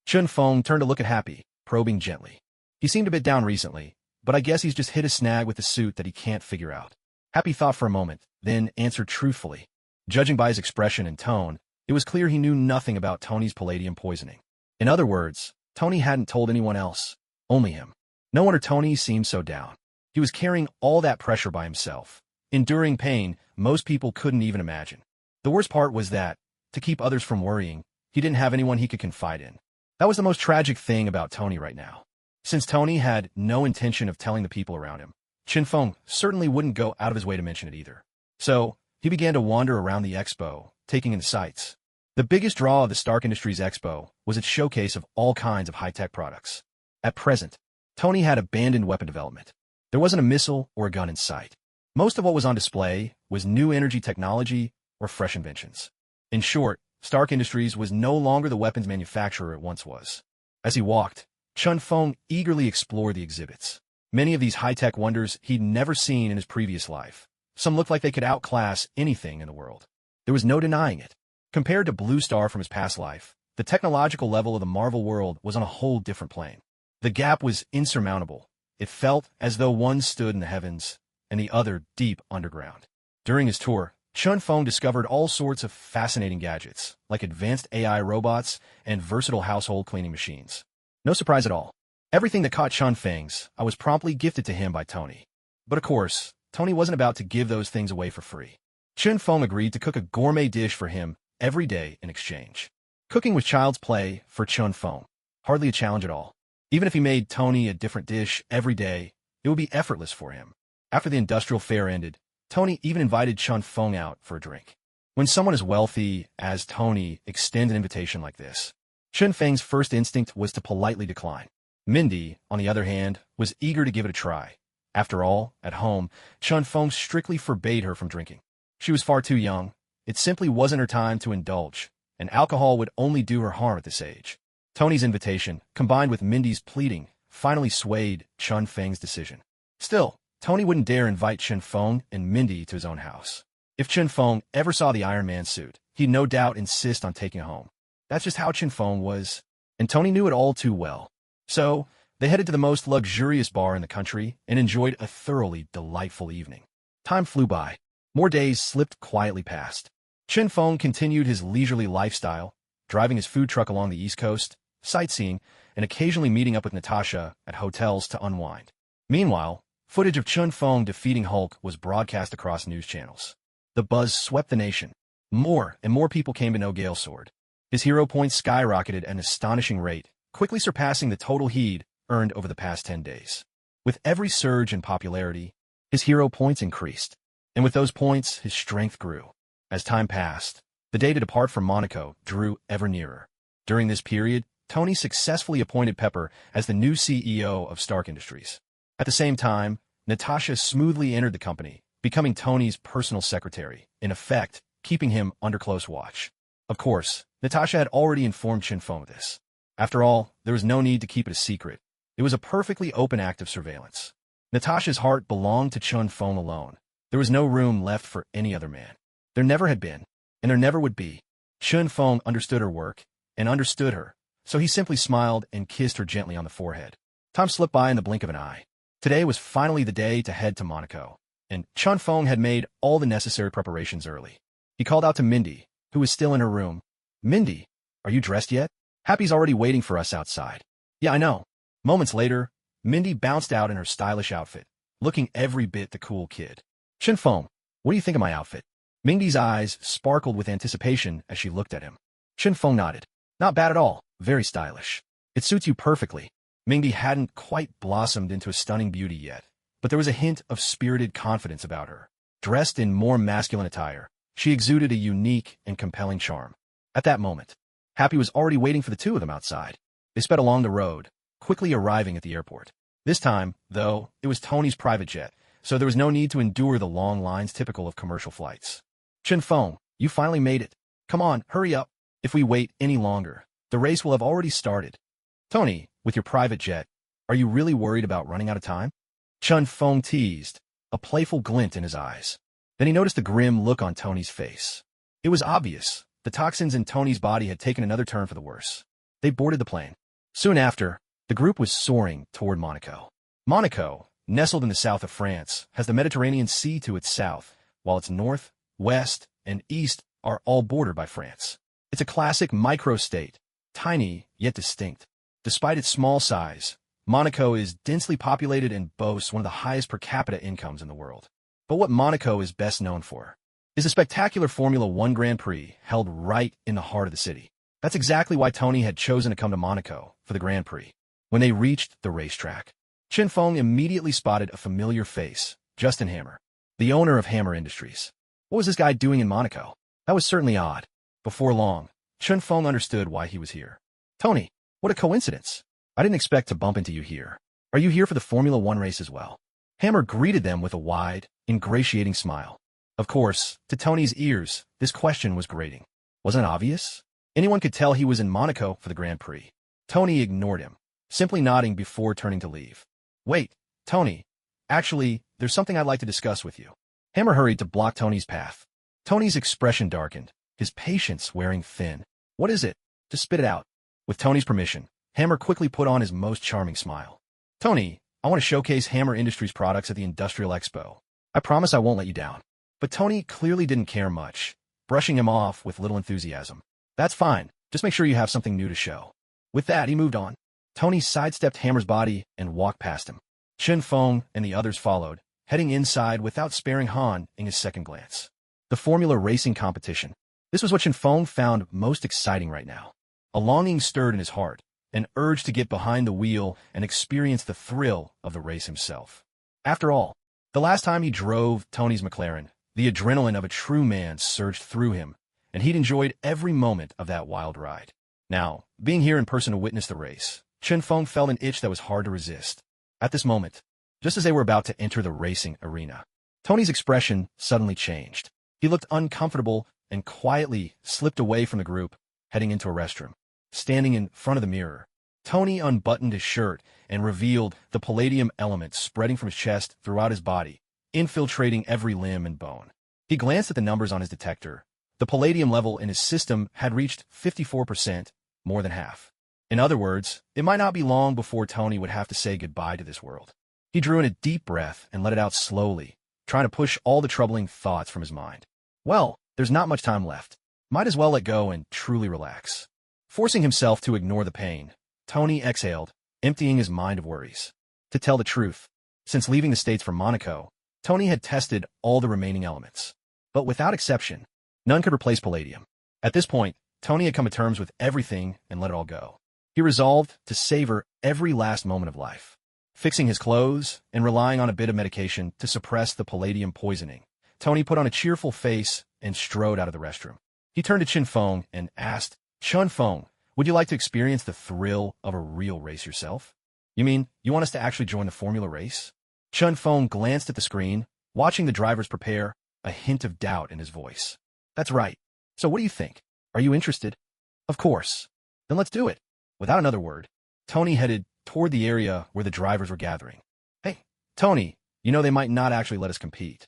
Chinfeng turned to look at Happy, probing gently. He seemed a bit down recently, but I guess he's just hit a snag with the suit that he can't figure out. Happy thought for a moment, then answered truthfully. Judging by his expression and tone, it was clear he knew nothing about Tony's palladium poisoning. In other words, Tony hadn't told anyone else, only him. No wonder Tony seemed so down. He was carrying all that pressure by himself, enduring pain most people couldn't even imagine. The worst part was that, to keep others from worrying, he didn't have anyone he could confide in. That was the most tragic thing about Tony right now. Since Tony had no intention of telling the people around him, Chinfeng certainly wouldn't go out of his way to mention it either. So, He began to wander around the expo, taking in the sights. The biggest draw of the Stark Industries Expo was its showcase of all kinds of high-tech products. At present, Tony had abandoned weapon development. There wasn't a missile or a gun in sight. Most of what was on display was new energy technology or fresh inventions. In short, Stark Industries was no longer the weapons manufacturer it once was. As he walked, Chun Feng eagerly explored the exhibits. Many of these high-tech wonders he'd never seen in his previous life. Some looked like they could outclass anything in the world. There was no denying it. Compared to Blue Star from his past life, the technological level of the Marvel world was on a whole different plane. The gap was insurmountable. It felt as though one stood in the heavens and the other deep underground. During his tour, Chun Feng discovered all sorts of fascinating gadgets, like advanced AI robots and versatile household cleaning machines. No surprise at all. Everything that caught Chun Feng's eye was promptly gifted to him by Tony. But of course, Tony wasn't about to give those things away for free. Chun Feng agreed to cook a gourmet dish for him every day in exchange. Cooking was child's play for Chun Feng, hardly a challenge at all. Even if he made Tony a different dish every day, it would be effortless for him. After the industrial fair ended, Tony even invited Chun Feng out for a drink. When someone as wealthy as Tony extends an invitation like this, Chun Feng's first instinct was to politely decline. Mindy, on the other hand, was eager to give it a try. After all, at home, Chun Feng strictly forbade her from drinking. She was far too young. It simply wasn't her time to indulge, and alcohol would only do her harm at this age. Tony's invitation, combined with Mindy's pleading, finally swayed Chun Feng's decision. Still, Tony wouldn't dare invite Chun Feng and Mindy to his own house. If Chun Feng ever saw the Iron Man suit, he'd no doubt insist on taking it home. That's just how Chun Feng was, and Tony knew it all too well. So, they headed to the most luxurious bar in the country and enjoyed a thoroughly delightful evening. Time flew by. More days slipped quietly past. Chun Feng continued his leisurely lifestyle, driving his food truck along the East Coast, sightseeing, and occasionally meeting up with Natasha at hotels to unwind. Meanwhile, footage of Chun Feng defeating Hulk was broadcast across news channels. The buzz swept the nation. More and more people came to know Gale's sword. His hero points skyrocketed at an astonishing rate, quickly surpassing the total he'd earned over the past 10 days. With every surge in popularity, his hero points increased. And with those points, his strength grew. As time passed, the day to depart from Monaco drew ever nearer. During this period, Tony successfully appointed Pepper as the new CEO of Stark Industries. At the same time, Natasha smoothly entered the company, becoming Tony's personal secretary, in effect, keeping him under close watch. Of course, Natasha had already informed Chun Feng of this. After all, there was no need to keep it a secret. It was a perfectly open act of surveillance. Natasha's heart belonged to Chun Feng alone. There was no room left for any other man. There never had been, and there never would be. Chun Feng understood her work, and understood her, so he simply smiled and kissed her gently on the forehead. Time slipped by in the blink of an eye. Today was finally the day to head to Monaco, and Chun Feng had made all the necessary preparations early. He called out to Mindy, who was still in her room. "Mindy, are you dressed yet? Happy's already waiting for us outside." "Yeah, I know." Moments later, Mindy bounced out in her stylish outfit, looking every bit the cool kid. "Chun Feng, what do you think of my outfit?" Mindy's eyes sparkled with anticipation as she looked at him. Chun Feng nodded. "Not bad at all. Very stylish. It suits you perfectly." Mindy hadn't quite blossomed into a stunning beauty yet, but there was a hint of spirited confidence about her. Dressed in more masculine attire, she exuded a unique and compelling charm. At that moment, Happy was already waiting for the two of them outside. They sped along the road, quickly arriving at the airport. This time, though, it was Tony's private jet, so there was no need to endure the long lines typical of commercial flights. "Chun Feng, you finally made it. Come on, hurry up. If we wait any longer, the race will have already started." "Tony, with your private jet, are you really worried about running out of time?" Chun Feng teased, a playful glint in his eyes. Then he noticed the grim look on Tony's face. It was obvious. The toxins in Tony's body had taken another turn for the worse. They boarded the plane. Soon after, the group was soaring toward Monaco. Monaco, nestled in the south of France, has the Mediterranean Sea to its south, while its north, west, and east are all bordered by France. It's a classic micro-state, tiny yet distinct. Despite its small size, Monaco is densely populated and boasts one of the highest per capita incomes in the world. But what Monaco is best known for is a spectacular Formula One Grand Prix held right in the heart of the city. That's exactly why Tony had chosen to come to Monaco for the Grand Prix. When they reached the racetrack, Chun Feng immediately spotted a familiar face, Justin Hammer, the owner of Hammer Industries. What was this guy doing in Monaco? That was certainly odd. Before long, Chun Feng understood why he was here. Tony, what a coincidence. I didn't expect to bump into you here. Are you here for the Formula One race as well? Hammer greeted them with a wide, ingratiating smile. Of course, to Tony's ears, this question was grating. Wasn't it obvious? Anyone could tell he was in Monaco for the Grand Prix. Tony ignored him, simply nodding before turning to leave. Wait, Tony. Actually, there's something I'd like to discuss with you. Hammer hurried to block Tony's path. Tony's expression darkened, his patience wearing thin. What is it? Just spit it out. With Tony's permission, Hammer quickly put on his most charming smile. Tony, I want to showcase Hammer Industries products at the Industrial Expo. I promise I won't let you down. But Tony clearly didn't care much, brushing him off with little enthusiasm. That's fine. Just make sure you have something new to show. With that, he moved on. Tony sidestepped Hammer's body and walked past him. Chun Feng and the others followed, heading inside without sparing Han in his second glance. The Formula Racing competition. This was what Chun Feng found most exciting right now. A longing stirred in his heart, an urge to get behind the wheel and experience the thrill of the race himself. After all, the last time he drove Tony's McLaren, the adrenaline of a true man surged through him, and he'd enjoyed every moment of that wild ride. Now, being here in person to witness the race, Chun Feng felt an itch that was hard to resist. At this moment, just as they were about to enter the racing arena, Tony's expression suddenly changed. He looked uncomfortable and quietly slipped away from the group, heading into a restroom. Standing in front of the mirror, Tony unbuttoned his shirt and revealed the palladium element spreading from his chest throughout his body, infiltrating every limb and bone. He glanced at the numbers on his detector. The palladium level in his system had reached 54%, more than half. In other words, it might not be long before Tony would have to say goodbye to this world. He drew in a deep breath and let it out slowly, trying to push all the troubling thoughts from his mind. Well, there's not much time left. Might as well let go and truly relax. Forcing himself to ignore the pain, Tony exhaled, emptying his mind of worries. To tell the truth, since leaving the States for Monaco, Tony had tested all the remaining elements. But without exception, none could replace palladium. At this point, Tony had come to terms with everything and let it all go. He resolved to savor every last moment of life. Fixing his clothes and relying on a bit of medication to suppress the palladium poisoning, Tony put on a cheerful face and strode out of the restroom. He turned to Chun Feng and asked, Chun Feng, would you like to experience the thrill of a real race yourself? You mean, you want us to actually join the Formula race? Chun Feng glanced at the screen, watching the drivers prepare, a hint of doubt in his voice. That's right. So what do you think? Are you interested? Of course. Then let's do it. Without another word, Tony headed toward the area where the drivers were gathering. Hey, Tony, you know they might not actually let us compete.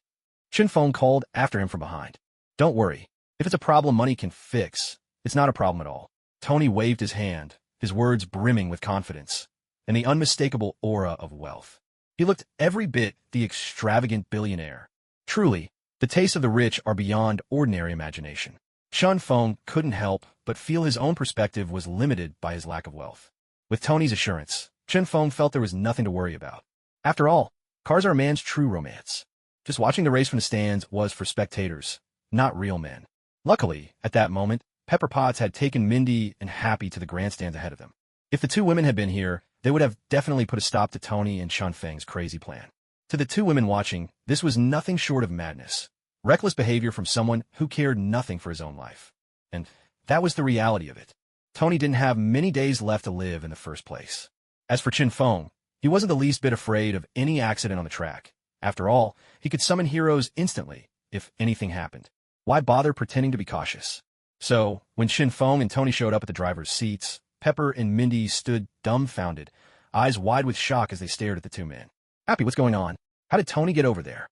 Chun Feng called after him from behind. Don't worry. If it's a problem money can fix, it's not a problem at all. Tony waved his hand, his words brimming with confidence and the unmistakable aura of wealth. He looked every bit the extravagant billionaire. Truly, the tastes of the rich are beyond ordinary imagination. Chun Feng couldn't help but feel his own perspective was limited by his lack of wealth. With Tony's assurance, Chun Feng felt there was nothing to worry about. After all, cars are a man's true romance. Just watching the race from the stands was for spectators, not real men. Luckily, at that moment, Pepper Potts had taken Mindy and Happy to the grandstands ahead of them. If the two women had been here, they would have definitely put a stop to Tony and Chun Feng's crazy plan. To the two women watching, this was nothing short of madness. Reckless behavior from someone who cared nothing for his own life. And that was the reality of it. Tony didn't have many days left to live in the first place. As for Chun Feng, he wasn't the least bit afraid of any accident on the track. After all, he could summon heroes instantly if anything happened. Why bother pretending to be cautious? So, when Chun Feng and Tony showed up at the driver's seats, Pepper and Mindy stood dumbfounded, eyes wide with shock as they stared at the two men. Happy, what's going on? How did Tony get over there?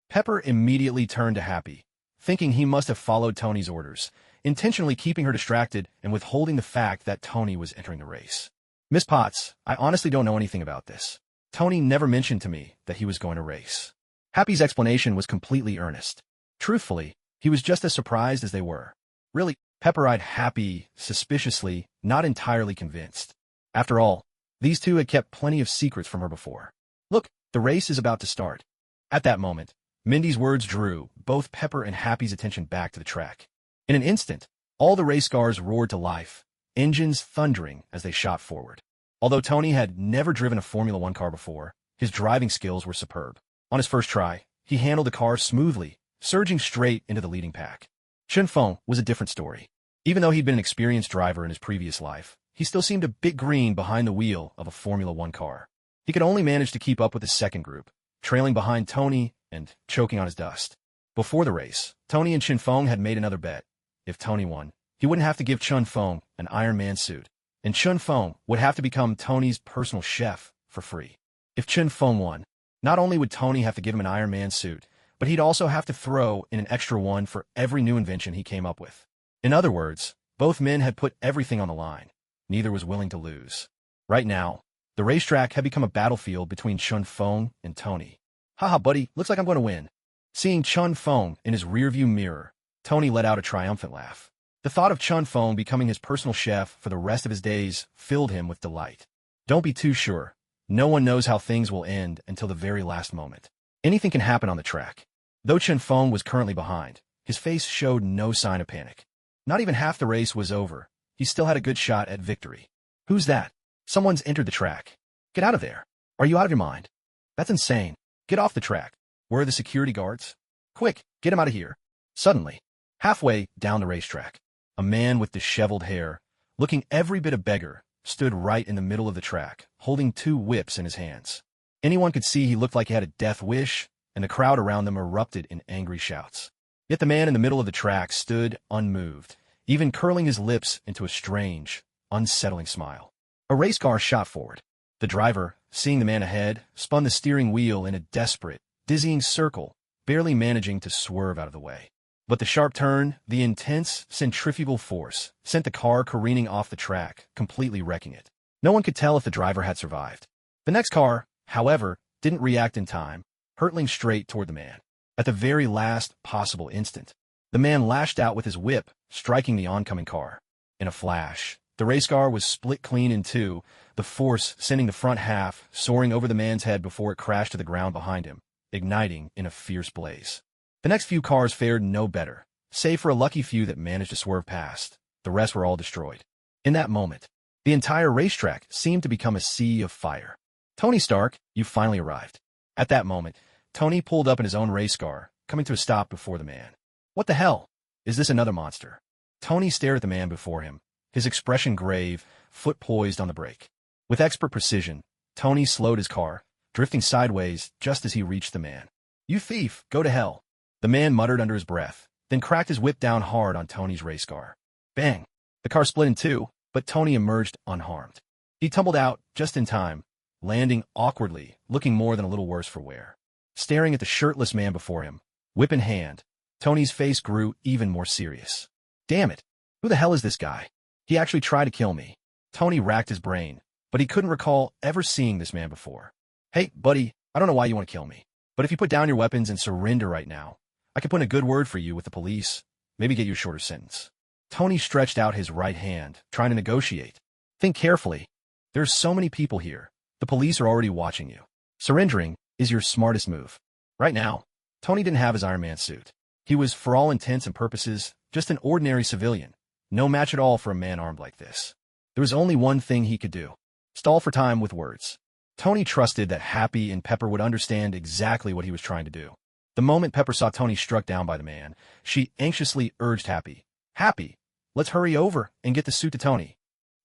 Pepper immediately turned to Happy, thinking he must have followed Tony's orders, intentionally keeping her distracted and withholding the fact that Tony was entering the race. Miss Potts, I honestly don't know anything about this. Tony never mentioned to me that he was going to race. Happy's explanation was completely earnest. Truthfully, he was just as surprised as they were. Really, Pepper eyed Happy suspiciously, not entirely convinced. After all, these two had kept plenty of secrets from her before. Look, the race is about to start. At that moment, Mindy's words drew both Pepper and Happy's attention back to the track. In an instant, all the race cars roared to life, engines thundering as they shot forward. Although Tony had never driven a Formula One car before, his driving skills were superb. On his first try, he handled the car smoothly surging straight into the leading pack. Chun Feng was a different story. Even though he'd been an experienced driver in his previous life, he still seemed a bit green behind the wheel of a Formula One car. He could only manage to keep up with the second group, trailing behind Tony and choking on his dust. Before the race, Tony and Chun Feng had made another bet. If Tony won, he wouldn't have to give Chun Feng an Iron Man suit, and Chun Feng would have to become Tony's personal chef for free. If Chun Feng won, not only would Tony have to give him an Iron Man suit, but he'd also have to throw in an extra one for every new invention he came up with. In other words, both men had put everything on the line. Neither was willing to lose. Right now, the racetrack had become a battlefield between Chun Feng and Tony. Haha, buddy, looks like I'm going to win. Seeing Chun Feng in his rearview mirror, Tony let out a triumphant laugh. The thought of Chun Feng becoming his personal chef for the rest of his days filled him with delight. Don't be too sure. No one knows how things will end until the very last moment. Anything can happen on the track. Though Chun Feng was currently behind, his face showed no sign of panic. Not even half the race was over. He still had a good shot at victory. Who's that? Someone's entered the track. Get out of there. Are you out of your mind? That's insane. Get off the track. Where are the security guards? Quick, get him out of here. Suddenly, halfway down the racetrack, a man with disheveled hair, looking every bit a beggar, stood right in the middle of the track, holding two whips in his hands. Anyone could see he looked like he had a death wish, and the crowd around them erupted in angry shouts. Yet the man in the middle of the track stood unmoved, even curling his lips into a strange, unsettling smile. A race car shot forward. The driver, seeing the man ahead, spun the steering wheel in a desperate, dizzying circle, barely managing to swerve out of the way. But the sharp turn, the intense centrifugal force, sent the car careening off the track, completely wrecking it. No one could tell if the driver had survived. The next car, however, didn't react in time, hurtling straight toward the man. At the very last possible instant, the man lashed out with his whip, striking the oncoming car. In a flash, the race car was split clean in two, the force sending the front half soaring over the man's head before it crashed to the ground behind him, igniting in a fierce blaze. The next few cars fared no better, save for a lucky few that managed to swerve past. The rest were all destroyed. In that moment, the entire racetrack seemed to become a sea of fire. Tony Stark, you finally arrived. At that moment, Tony pulled up in his own race car, coming to a stop before the man. What the hell? Is this another monster? Tony stared at the man before him, his expression grave, foot poised on the brake. With expert precision, Tony slowed his car, drifting sideways just as he reached the man. You thief, go to hell. The man muttered under his breath, then cracked his whip down hard on Tony's race car. Bang! The car split in two, but Tony emerged unharmed. He tumbled out just in time, landing awkwardly, looking more than a little worse for wear. Staring at the shirtless man before him, whip in hand, Tony's face grew even more serious. Damn it! Who the hell is this guy? He actually tried to kill me. Tony racked his brain, but he couldn't recall ever seeing this man before. Hey, buddy, I don't know why you want to kill me, but if you put down your weapons and surrender right now, I could put in a good word for you with the police, maybe get you a shorter sentence. Tony stretched out his right hand, trying to negotiate. Think carefully. There's so many people here. The police are already watching you. Surrendering is your smartest move. Right now, Tony didn't have his Iron Man suit. He was, for all intents and purposes, just an ordinary civilian. No match at all for a man armed like this. There was only one thing he could do. Stall for time with words. Tony trusted that Happy and Pepper would understand exactly what he was trying to do. The moment Pepper saw Tony struck down by the man, she anxiously urged Happy, Happy, let's hurry over and get the suit to Tony.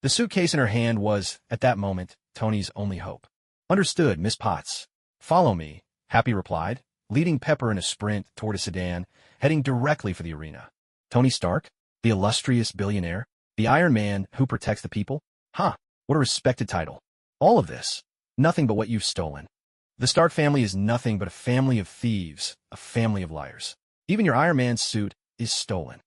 The suitcase in her hand was, at that moment, Tony's only hope. Understood, Miss Potts. Follow me, Happy replied, leading Pepper in a sprint toward a sedan, heading directly for the arena. Tony Stark, the illustrious billionaire, the Iron Man who protects the people? Huh, what a respected title. All of this, nothing but what you've stolen. The Stark family is nothing but a family of thieves, a family of liars. Even your Iron Man suit is stolen.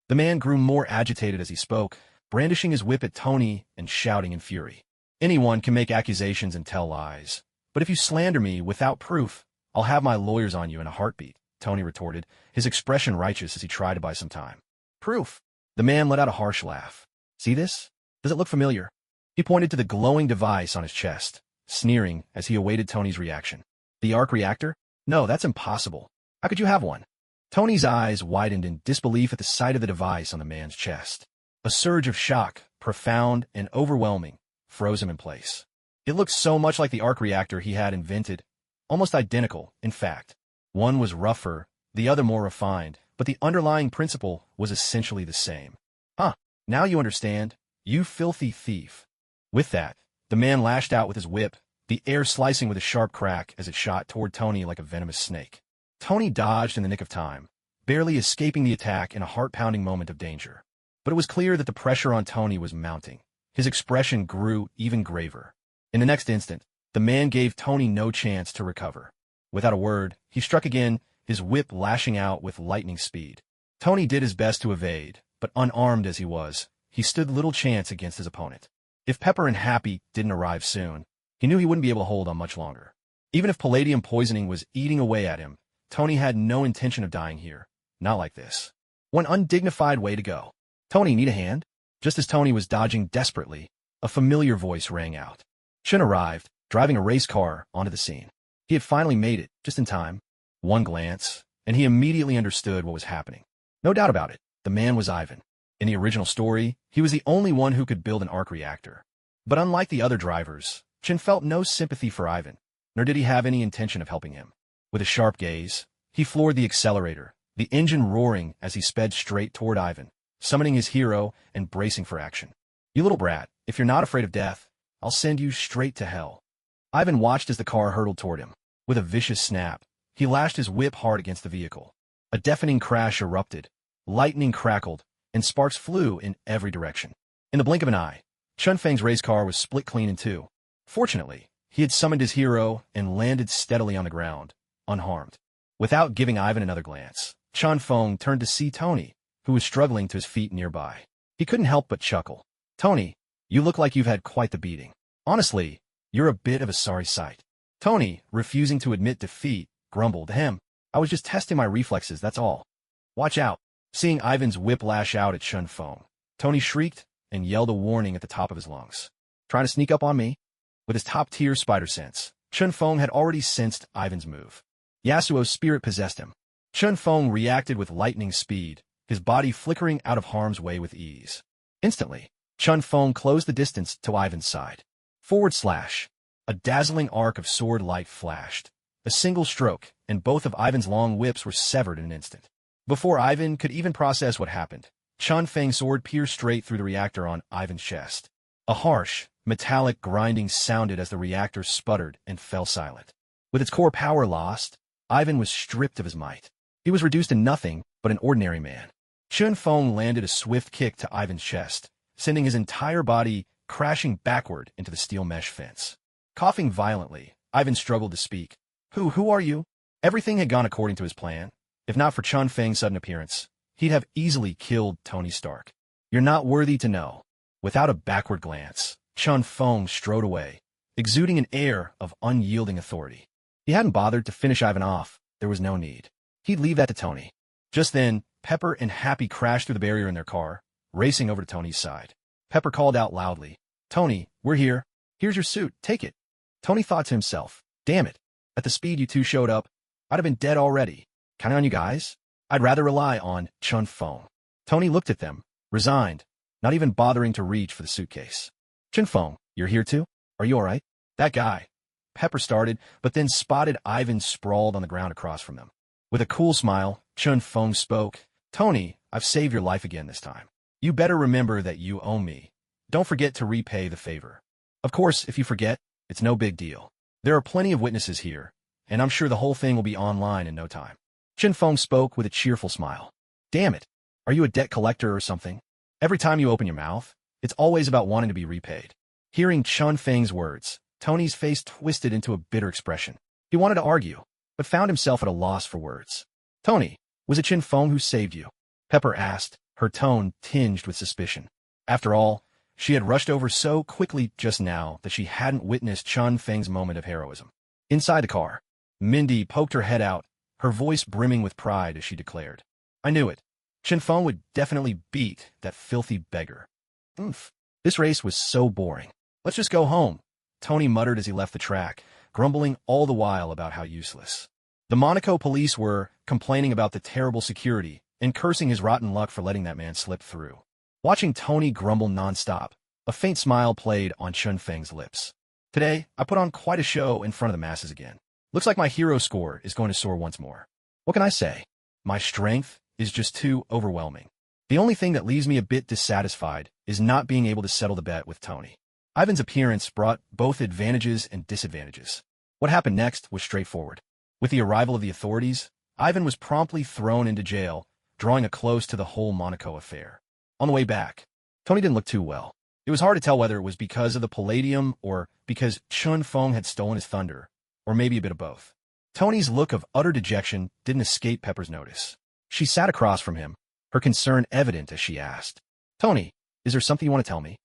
The man grew more agitated as he spoke, brandishing his whip at Tony and shouting in fury. Anyone can make accusations and tell lies, but if you slander me without proof, I'll have my lawyers on you in a heartbeat, Tony retorted, his expression righteous as he tried to buy some time. Proof? The man let out a harsh laugh. See this? Does it look familiar? He pointed to the glowing device on his chest, sneering as he awaited Tony's reaction. The arc reactor? No, that's impossible. How could you have one? Tony's eyes widened in disbelief at the sight of the device on the man's chest. A surge of shock, profound and overwhelming, froze him in place. It looked so much like the arc reactor he had invented, almost identical, in fact. One was rougher, the other more refined, but the underlying principle was essentially the same. Huh, now you understand, you filthy thief. With that, the man lashed out with his whip, the air slicing with a sharp crack as it shot toward Tony like a venomous snake. Tony dodged in the nick of time, barely escaping the attack in a heart-pounding moment of danger. But it was clear that the pressure on Tony was mounting. His expression grew even graver. In the next instant, the man gave Tony no chance to recover. Without a word, he struck again, his whip lashing out with lightning speed. Tony did his best to evade, but unarmed as he was, he stood little chance against his opponent. If Pepper and Happy didn't arrive soon, he knew he wouldn't be able to hold on much longer. Even if palladium poisoning was eating away at him, Tony had no intention of dying here. Not like this. One undignified way to go. Tony, need a hand? Just as Tony was dodging desperately, a familiar voice rang out. Chun arrived, driving a race car onto the scene. He had finally made it, just in time. One glance, and he immediately understood what was happening. No doubt about it, the man was Ivan. In the original story, he was the only one who could build an arc reactor. But unlike the other drivers, Chun felt no sympathy for Ivan, nor did he have any intention of helping him. With a sharp gaze, he floored the accelerator, the engine roaring as he sped straight toward Ivan, summoning his hero and bracing for action. You little brat, if you're not afraid of death, I'll send you straight to hell. Ivan watched as the car hurtled toward him. With a vicious snap, he lashed his whip hard against the vehicle. A deafening crash erupted, lightning crackled, and sparks flew in every direction. In the blink of an eye, Chun Feng's race car was split clean in two. Fortunately, he had summoned his hero and landed steadily on the ground, unharmed. Without giving Ivan another glance, Chun Feng turned to see Tony, who was struggling to his feet nearby. He couldn't help but chuckle. Tony, you look like you've had quite the beating. Honestly, you're a bit of a sorry sight. Tony, refusing to admit defeat, grumbled, I was just testing my reflexes, that's all. Watch out. Seeing Ivan's whip lash out at Chun Feng, Tony shrieked and yelled a warning at the top of his lungs. Trying to sneak up on me? With his top-tier spider sense, Chun Feng had already sensed Ivan's move. Yasuo's spirit possessed him. Chun Feng reacted with lightning speed, his body flickering out of harm's way with ease. Instantly, Chun Feng closed the distance to Ivan's side. Forward slash. A dazzling arc of sword light flashed. A single stroke, and both of Ivan's long whips were severed in an instant. Before Ivan could even process what happened, Chun Feng's sword pierced straight through the reactor on Ivan's chest. A harsh, metallic grinding sounded as the reactor sputtered and fell silent. With its core power lost, Ivan was stripped of his might. He was reduced to nothing but an ordinary man. Chun Feng landed a swift kick to Ivan's chest, sending his entire body crashing backward into the steel mesh fence. Coughing violently, Ivan struggled to speak. Who are you? Everything had gone according to his plan. If not for Chun Feng's sudden appearance, he'd have easily killed Tony Stark. You're not worthy to know. Without a backward glance, Chun Feng strode away, exuding an air of unyielding authority. He hadn't bothered to finish Ivan off. There was no need. He'd leave that to Tony. Just then, Pepper and Happy crashed through the barrier in their car, racing over to Tony's side. Pepper called out loudly, Tony, we're here. Here's your suit, take it. Tony thought to himself, damn it. At the speed you two showed up, I'd have been dead already. Counting on you guys? I'd rather rely on Chun Feng. Tony looked at them, resigned, not even bothering to reach for the suitcase. Chun Feng, you're here too? Are you all right? That guy. Pepper started, but then spotted Ivan sprawled on the ground across from them. With a cool smile, Chun Feng spoke, Tony, I've saved your life again this time. You better remember that you owe me. Don't forget to repay the favor. Of course, if you forget, it's no big deal. There are plenty of witnesses here, and I'm sure the whole thing will be online in no time. Chun Feng spoke with a cheerful smile. Damn it. Are you a debt collector or something? Every time you open your mouth, it's always about wanting to be repaid. Hearing Chun Feng's words, Tony's face twisted into a bitter expression. He wanted to argue, but found himself at a loss for words. Tony, was it Chun Feng who saved you? Pepper asked, her tone tinged with suspicion. After all, she had rushed over so quickly just now that she hadn't witnessed Chun Feng's moment of heroism. Inside the car, Mindy poked her head out, her voice brimming with pride as she declared, I knew it. Chun Feng would definitely beat that filthy beggar. This race was so boring. Let's just go home, Tony muttered as he left the track, grumbling all the while about how useless. The Monaco police were complaining about the terrible security and cursing his rotten luck for letting that man slip through. Watching Tony grumble nonstop, a faint smile played on Chun Feng's lips. Today, I put on quite a show in front of the masses again. Looks like my hero score is going to soar once more. What can I say? My strength is just too overwhelming. The only thing that leaves me a bit dissatisfied is not being able to settle the bet with Tony. Ivan's appearance brought both advantages and disadvantages. What happened next was straightforward. With the arrival of the authorities, Ivan was promptly thrown into jail, drawing a close to the whole Monaco affair. On the way back, Tony didn't look too well. It was hard to tell whether it was because of the palladium or because Chun Feng had stolen his thunder, or maybe a bit of both. Tony's look of utter dejection didn't escape Pepper's notice. She sat across from him, her concern evident as she asked, "Tony, is there something you want to tell me?"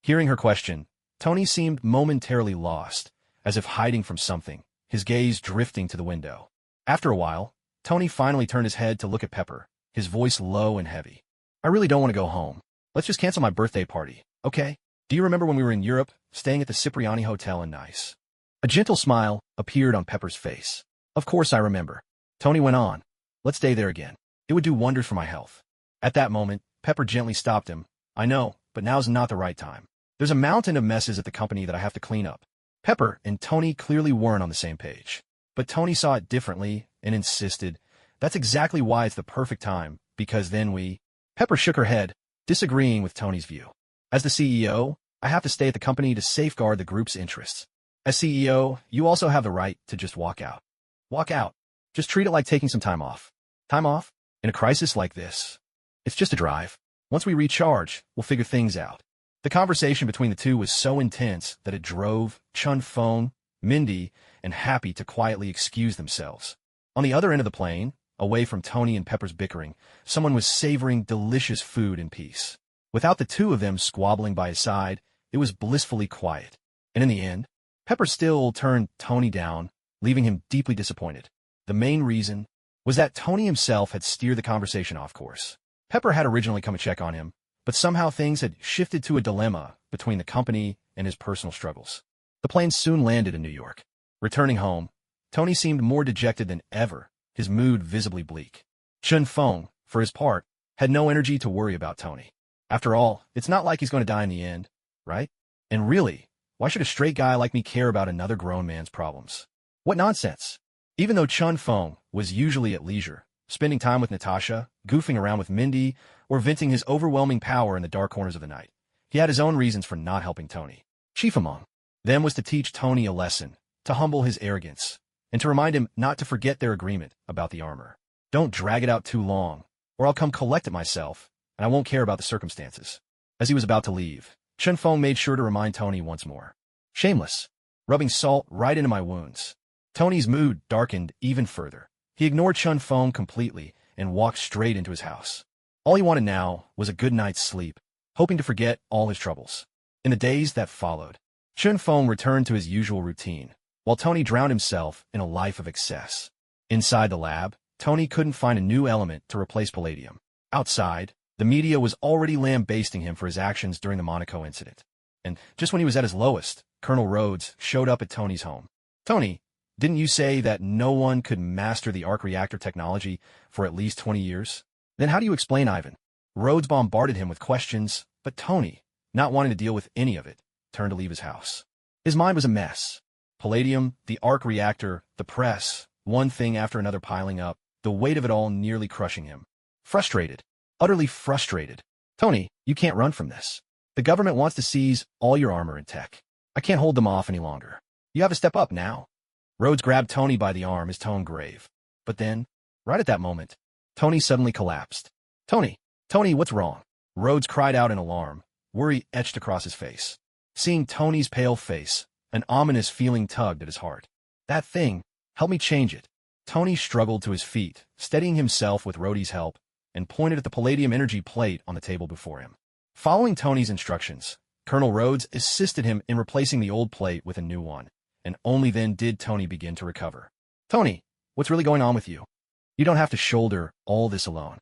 Hearing her question, Tony seemed momentarily lost, as if hiding from something, his gaze drifting to the window. After a while, Tony finally turned his head to look at Pepper, his voice low and heavy. "I really don't want to go home. Let's just cancel my birthday party, okay? Do you remember when we were in Europe, staying at the Cipriani Hotel in Nice?" A gentle smile appeared on Pepper's face. "Of course I remember." Tony went on, "Let's stay there again. It would do wonders for my health." At that moment, Pepper gently stopped him. "I know, but now's not the right time. There's a mountain of messes at the company that I have to clean up." Pepper and Tony clearly weren't on the same page. But Tony saw it differently and insisted, "That's exactly why it's the perfect time, because then we—" Pepper shook her head, disagreeing with Tony's view. "As the CEO, I have to stay at the company to safeguard the group's interests. As CEO, you also have the right to just walk out." "Walk out? Just treat it like taking some time off." "Time off? In a crisis like this? It's just a drive. Once we recharge, we'll figure things out." The conversation between the two was so intense that it drove Chun Feng, Mindy, and Happy to quietly excuse themselves. On the other end of the plane, away from Tony and Pepper's bickering, someone was savoring delicious food in peace. Without the two of them squabbling by his side, it was blissfully quiet. And in the end, Pepper still turned Tony down, leaving him deeply disappointed. The main reason was that Tony himself had steered the conversation off course. Pepper had originally come to check on him, but somehow things had shifted to a dilemma between the company and his personal struggles. The plane soon landed in New York. Returning home, Tony seemed more dejected than ever, his mood visibly bleak. Chun Feng, for his part, had no energy to worry about Tony. After all, it's not like he's going to die in the end, right? And really, why should a straight guy like me care about another grown man's problems? What nonsense! Even though Chun Feng was usually at leisure, spending time with Natasha, goofing around with Mindy, or venting his overwhelming power in the dark corners of the night, he had his own reasons for not helping Tony. Chief among them was to teach Tony a lesson, to humble his arrogance, and to remind him not to forget their agreement about the armor. "Don't drag it out too long, or I'll come collect it myself, and I won't care about the circumstances." As he was about to leave, Chun Feng made sure to remind Tony once more. "Shameless, rubbing salt right into my wounds." Tony's mood darkened even further. He ignored Chun Feng completely and walked straight into his house. All he wanted now was a good night's sleep, hoping to forget all his troubles. In the days that followed, Chun Feng returned to his usual routine, while Tony drowned himself in a life of excess. Inside the lab, Tony couldn't find a new element to replace palladium. Outside, the media was already lambasting him for his actions during the Monaco incident. And just when he was at his lowest, Colonel Rhodes showed up at Tony's home. "Tony, didn't you say that no one could master the arc reactor technology for at least 20 years? Then how do you explain Ivan?" Rhodes bombarded him with questions, but Tony, not wanting to deal with any of it, turned to leave his house. His mind was a mess. Palladium, the arc reactor, the press, one thing after another piling up, the weight of it all nearly crushing him. Frustrated, utterly frustrated. "Tony, you can't run from this. The government wants to seize all your armor and tech. I can't hold them off any longer. You have to step up now." Rhodes grabbed Tony by the arm, his tone grave. But then, right at that moment, Tony suddenly collapsed. Tony, what's wrong?" Rhodes cried out in alarm, worry etched across his face. Seeing Tony's pale face, an ominous feeling tugged at his heart. "That thing, help me change it." Tony struggled to his feet, steadying himself with Rhodey's help, and pointed at the palladium energy plate on the table before him. Following Tony's instructions, Colonel Rhodes assisted him in replacing the old plate with a new one, and only then did Tony begin to recover. "Tony, what's really going on with you? You don't have to shoulder all this alone.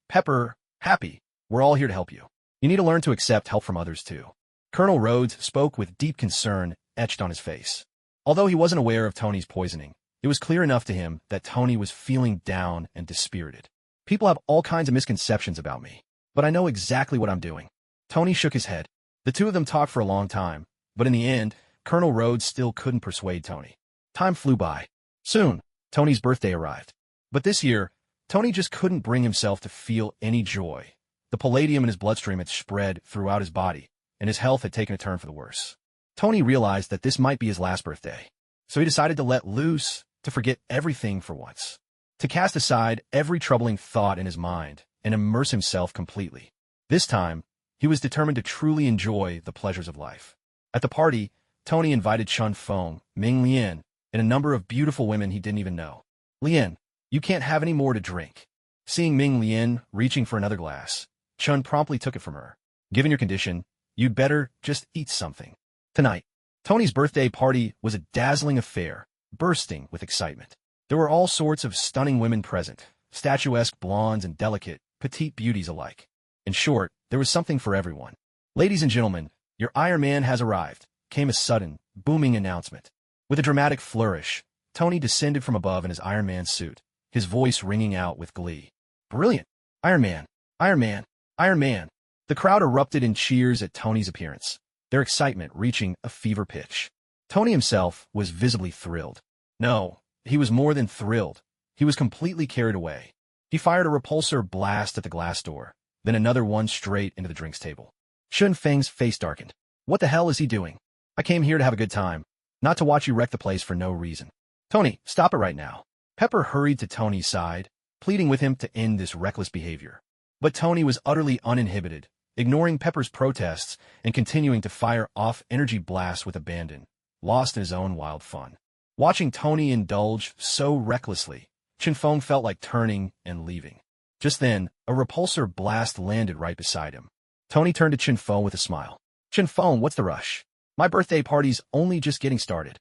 Pepper, Happy, we're all here to help you. You need to learn to accept help from others too." Colonel Rhodes spoke with deep concern etched on his face. Although he wasn't aware of Tony's poisoning, it was clear enough to him that Tony was feeling down and dispirited. "People have all kinds of misconceptions about me, but I know exactly what I'm doing." Tony shook his head. The two of them talked for a long time, but in the end, Colonel Rhodes still couldn't persuade Tony. Time flew by. Soon, Tony's birthday arrived. But this year, Tony just couldn't bring himself to feel any joy. The palladium in his bloodstream had spread throughout his body, and his health had taken a turn for the worse. Tony realized that this might be his last birthday, so he decided to let loose, to forget everything for once, to cast aside every troubling thought in his mind and immerse himself completely. This time, he was determined to truly enjoy the pleasures of life. At the party, Tony invited Chun Feng, Ming Lian, and a number of beautiful women he didn't even know. "Lian, you can't have any more to drink." Seeing Ming Lian reaching for another glass, Chun promptly took it from her. "Given your condition, you'd better just eat something." Tonight, Tony's birthday party was a dazzling affair, bursting with excitement. There were all sorts of stunning women present, statuesque blondes and delicate, petite beauties alike. In short, there was something for everyone. "Ladies and gentlemen, your Iron Man has arrived," came a sudden, booming announcement. With a dramatic flourish, Tony descended from above in his Iron Man suit, his voice ringing out with glee. "Brilliant! Iron Man! Iron Man! Iron Man!" The crowd erupted in cheers at Tony's appearance, their excitement reaching a fever pitch. Tony himself was visibly thrilled. No, he was more than thrilled. He was completely carried away. He fired a repulsor blast at the glass door, then another one straight into the drinks table. Chun Feng's face darkened. "What the hell is he doing? I came here to have a good time, not to watch you wreck the place for no reason." "Tony, stop it right now." Pepper hurried to Tony's side, pleading with him to end this reckless behavior. But Tony was utterly uninhibited, ignoring Pepper's protests and continuing to fire off energy blasts with abandon, lost in his own wild fun. Watching Tony indulge so recklessly, Chun Feng felt like turning and leaving. Just then, a repulsor blast landed right beside him. Tony turned to Chun Feng with a smile. "Chun Feng, what's the rush? My birthday party's only just getting started."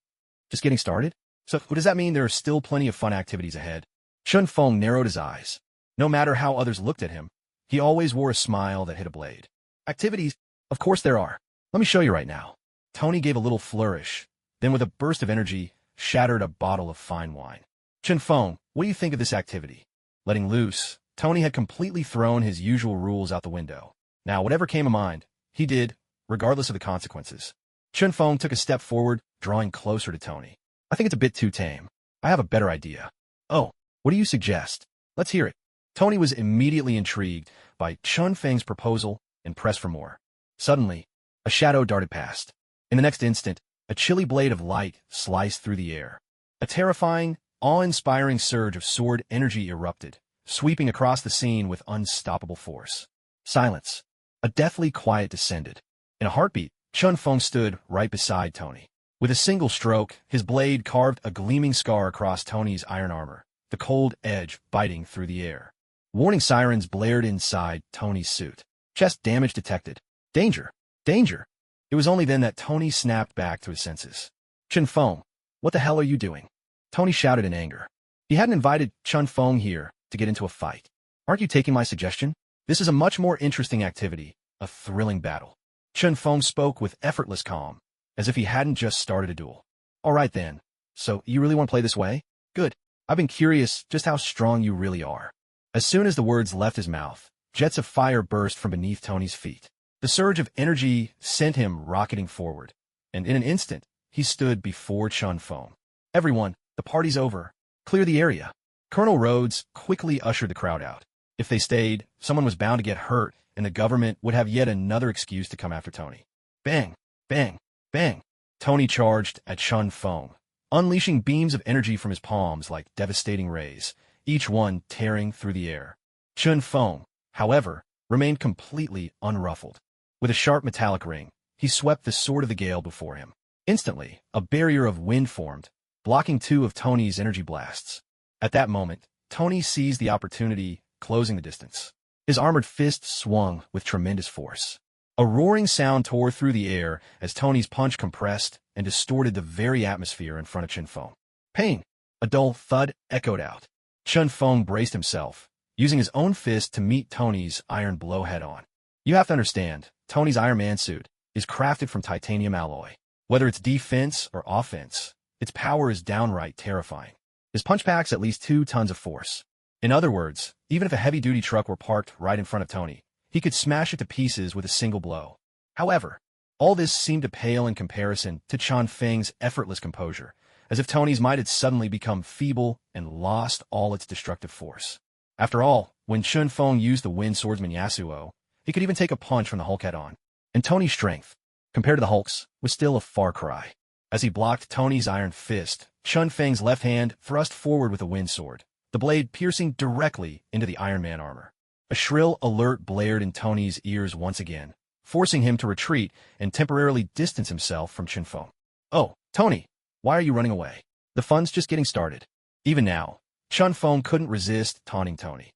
"Just getting started? So does that mean there are still plenty of fun activities ahead?" Chun Feng narrowed his eyes. No matter how others looked at him, he always wore a smile that hit a blade. "Activities? Of course there are. Let me show you right now." Tony gave a little flourish, then with a burst of energy, shattered a bottle of fine wine. "Chun Feng, what do you think of this activity?" Letting loose, Tony had completely thrown his usual rules out the window. Now, whatever came to mind, he did, regardless of the consequences. Chun Feng took a step forward, drawing closer to Tony. "I think it's a bit too tame. I have a better idea." "Oh, what do you suggest? Let's hear it." Tony was immediately intrigued by Chun Feng's proposal and pressed for more. Suddenly, a shadow darted past. In the next instant, a chilly blade of light sliced through the air. A terrifying, awe-inspiring surge of sword energy erupted, sweeping across the scene with unstoppable force. Silence. A deathly quiet descended. In a heartbeat, Chun Feng stood right beside Tony. With a single stroke, his blade carved a gleaming scar across Tony's iron armor, the cold edge biting through the air. Warning sirens blared inside Tony's suit. "Chest damage detected. Danger! Danger!" It was only then that Tony snapped back to his senses. "Chun Feng, what the hell are you doing?" Tony shouted in anger. He hadn't invited Chun Feng here to get into a fight. "Aren't you taking my suggestion? This is a much more interesting activity, a thrilling battle." Chun Feng spoke with effortless calm, as if he hadn't just started a duel. "All right then. So you really want to play this way? Good. I've been curious just how strong you really are." As soon as the words left his mouth, jets of fire burst from beneath Tony's feet. The surge of energy sent him rocketing forward, and in an instant, he stood before Chun Feng. "Everyone, the party's over. Clear the area." Colonel Rhodes quickly ushered the crowd out. If they stayed, someone was bound to get hurt, and the government would have yet another excuse to come after Tony. Bang! Bang! Bang! Tony charged at Chun Feng, unleashing beams of energy from his palms like devastating rays, each one tearing through the air. Chun Feng, however, remained completely unruffled. With a sharp metallic ring, he swept the sword of the gale before him. Instantly, a barrier of wind formed, blocking two of Tony's energy blasts. At that moment, Tony seized the opportunity, closing the distance. His armored fist swung with tremendous force. A roaring sound tore through the air as Tony's punch compressed and distorted the very atmosphere in front of Chun Feng. Pain! A dull thud echoed out. Chun Feng braced himself, using his own fist to meet Tony's iron blow head-on. You have to understand, Tony's Iron Man suit is crafted from titanium alloy. Whether it's defense or offense, its power is downright terrifying. His punch packs at least 2 tons of force. In other words, even if a heavy-duty truck were parked right in front of Tony, he could smash it to pieces with a single blow. However, all this seemed to pale in comparison to Chun Feng's effortless composure, as if Tony's might had suddenly become feeble and lost all its destructive force. After all, when Chun Feng used the wind swordsman Yasuo, he could even take a punch from the Hulk head-on. And Tony's strength, compared to the Hulk's, was still a far cry. As he blocked Tony's iron fist, Chun Feng's left hand thrust forward with a wind sword, the blade piercing directly into the Iron Man armor. A shrill alert blared in Tony's ears once again, forcing him to retreat and temporarily distance himself from Chun Feng. "Oh, Tony, why are you running away? The fun's just getting started." Even now, Chun Feng couldn't resist taunting Tony.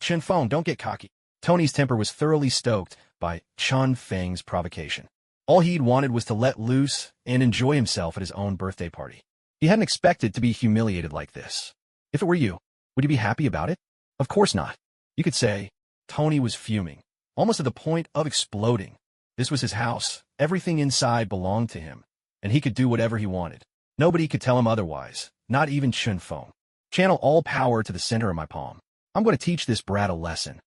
"Chun Feng, don't get cocky." Tony's temper was thoroughly stoked by Chun Feng's provocation. All he'd wanted was to let loose and enjoy himself at his own birthday party. He hadn't expected to be humiliated like this. If it were you, would you be happy about it? Of course not. You could say, Tony was fuming, almost to the point of exploding. This was his house. Everything inside belonged to him, and he could do whatever he wanted. Nobody could tell him otherwise, not even Chun Feng. "Channel all power to the center of my palm. I'm going to teach this brat a lesson,"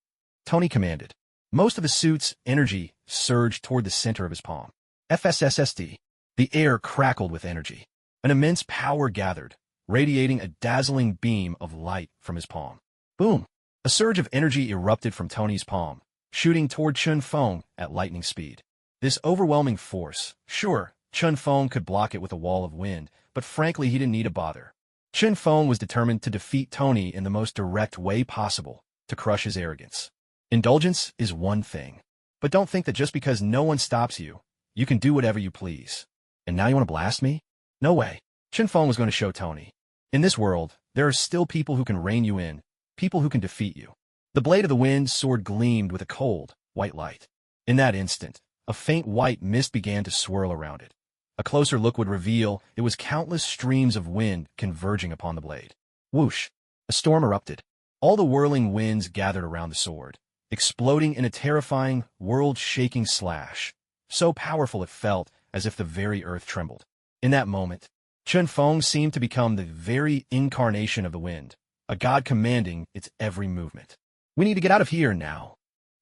Tony commanded. Most of the suit's energy surged toward the center of his palm. FSSSD. The air crackled with energy. An immense power gathered, radiating a dazzling beam of light from his palm. Boom! A surge of energy erupted from Tony's palm, shooting toward Chun Feng at lightning speed. This overwhelming force, sure, Chun Feng could block it with a wall of wind, but frankly he didn't need to bother. Chun Feng was determined to defeat Tony in the most direct way possible, to crush his arrogance. Indulgence is one thing, but don't think that just because no one stops you, you can do whatever you please. And now you want to blast me? No way. Chun Feng was going to show Tony. In this world, there are still people who can rein you in, people who can defeat you. The blade of the wind sword gleamed with a cold, white light. In that instant, a faint white mist began to swirl around it. A closer look would reveal it was countless streams of wind converging upon the blade. Whoosh! A storm erupted. All the whirling winds gathered around the sword, exploding in a terrifying, world-shaking slash, so powerful it felt as if the very earth trembled. In that moment, Chun Feng seemed to become the very incarnation of the wind, a god commanding its every movement. "We need to get out of here now."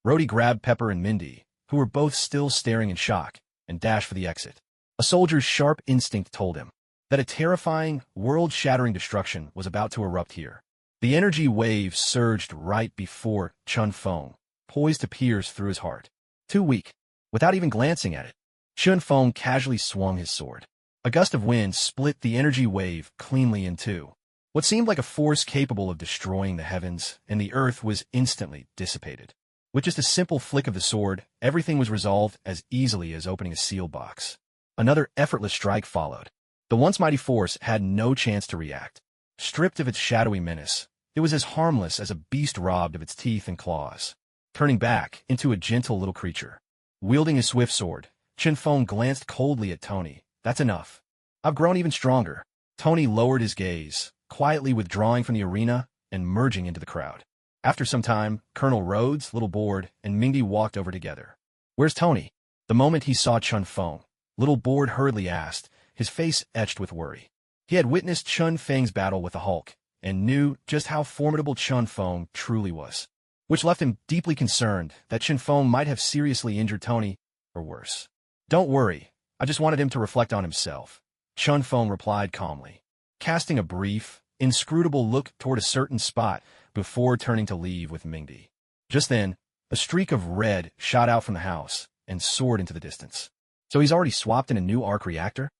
Rhodey grabbed Pepper and Mindy, who were both still staring in shock, and dashed for the exit. A soldier's sharp instinct told him that a terrifying, world-shattering destruction was about to erupt here. The energy wave surged right before Chun Feng, poised to pierce through his heart. Too weak. Without even glancing at it, Chun Feng casually swung his sword. A gust of wind split the energy wave cleanly in two. What seemed like a force capable of destroying the heavens and the earth was instantly dissipated. With just a simple flick of the sword, everything was resolved as easily as opening a sealed box. Another effortless strike followed. The once mighty force had no chance to react. Stripped of its shadowy menace, it was as harmless as a beast robbed of its teeth and claws, turning back into a gentle little creature. Wielding his swift sword, Chun Feng glanced coldly at Tony. "That's enough. I've grown even stronger." Tony lowered his gaze, quietly withdrawing from the arena and merging into the crowd. After some time, Colonel Rhodes, Little Board, and Mindy walked over together. "Where's Tony?" The moment he saw Chun Feng, Little Board hurriedly asked, his face etched with worry. He had witnessed Chun Feng's battle with the Hulk, and knew just how formidable Chun Feng truly was, which left him deeply concerned that Chun Feng might have seriously injured Tony, or worse. "Don't worry, I just wanted him to reflect on himself," Chun Feng replied calmly, casting a brief, inscrutable look toward a certain spot before turning to leave with Mindy. Just then, a streak of red shot out from the house and soared into the distance. So he's already swapped in a new arc reactor?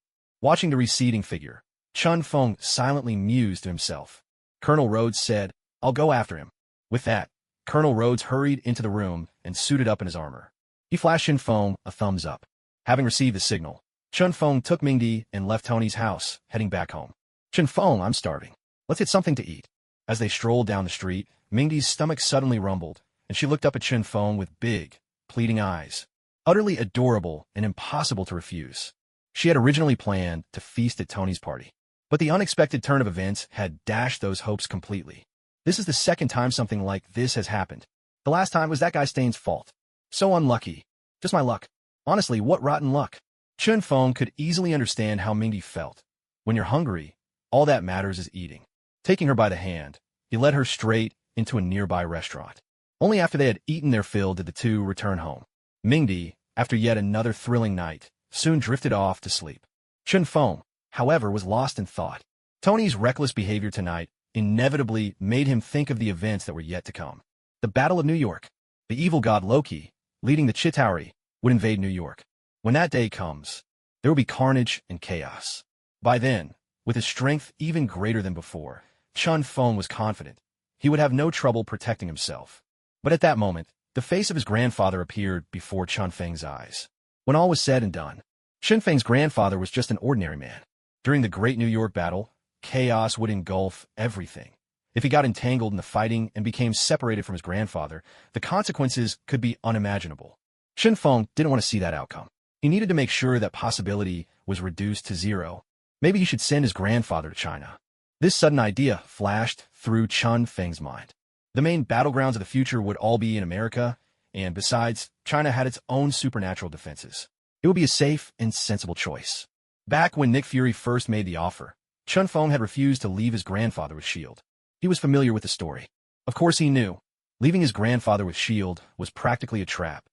Watching the receding figure, Chun Feng silently mused to himself. Colonel Rhodes said, "I'll go after him." With that, Colonel Rhodes hurried into the room and suited up in his armor. He flashed Chun Feng a thumbs up. Having received the signal, Chun Feng took Mindy and left Tony's house, heading back home. "Chun Feng, I'm starving. Let's get something to eat." As they strolled down the street, Mindy's stomach suddenly rumbled, and she looked up at Chun Feng with big, pleading eyes. Utterly adorable and impossible to refuse. She had originally planned to feast at Tony's party, but the unexpected turn of events had dashed those hopes completely. This is the second time something like this has happened. The last time was that guy Stain's fault. So unlucky. Just my luck. Honestly, what rotten luck. Chun Feng could easily understand how Mindy felt. When you're hungry, all that matters is eating. Taking her by the hand, he led her straight into a nearby restaurant. Only after they had eaten their fill did the two return home. Mindy, after yet another thrilling night, soon drifted off to sleep. Chun Feng, however, was lost in thought. Tony's reckless behavior tonight inevitably made him think of the events that were yet to come. The Battle of New York. The evil god Loki, leading the Chitauri, would invade New York. When that day comes, there will be carnage and chaos. By then, with his strength even greater than before, Chun Feng was confident he would have no trouble protecting himself. But at that moment, the face of his grandfather appeared before Chun Feng's eyes. When all was said and done, Chun Feng's grandfather was just an ordinary man. During the Great New York Battle, chaos would engulf everything. If he got entangled in the fighting and became separated from his grandfather, the consequences could be unimaginable. Chun Feng didn't want to see that outcome. He needed to make sure that possibility was reduced to zero. Maybe he should send his grandfather to China. This sudden idea flashed through Chun Feng's mind. The main battlegrounds of the future would all be in America, and besides, China had its own supernatural defenses. It would be a safe and sensible choice. Back when Nick Fury first made the offer, Chun Feng had refused to leave his grandfather with S.H.I.E.L.D. He was familiar with the story. Of course he knew. Leaving his grandfather with S.H.I.E.L.D. was practically a trap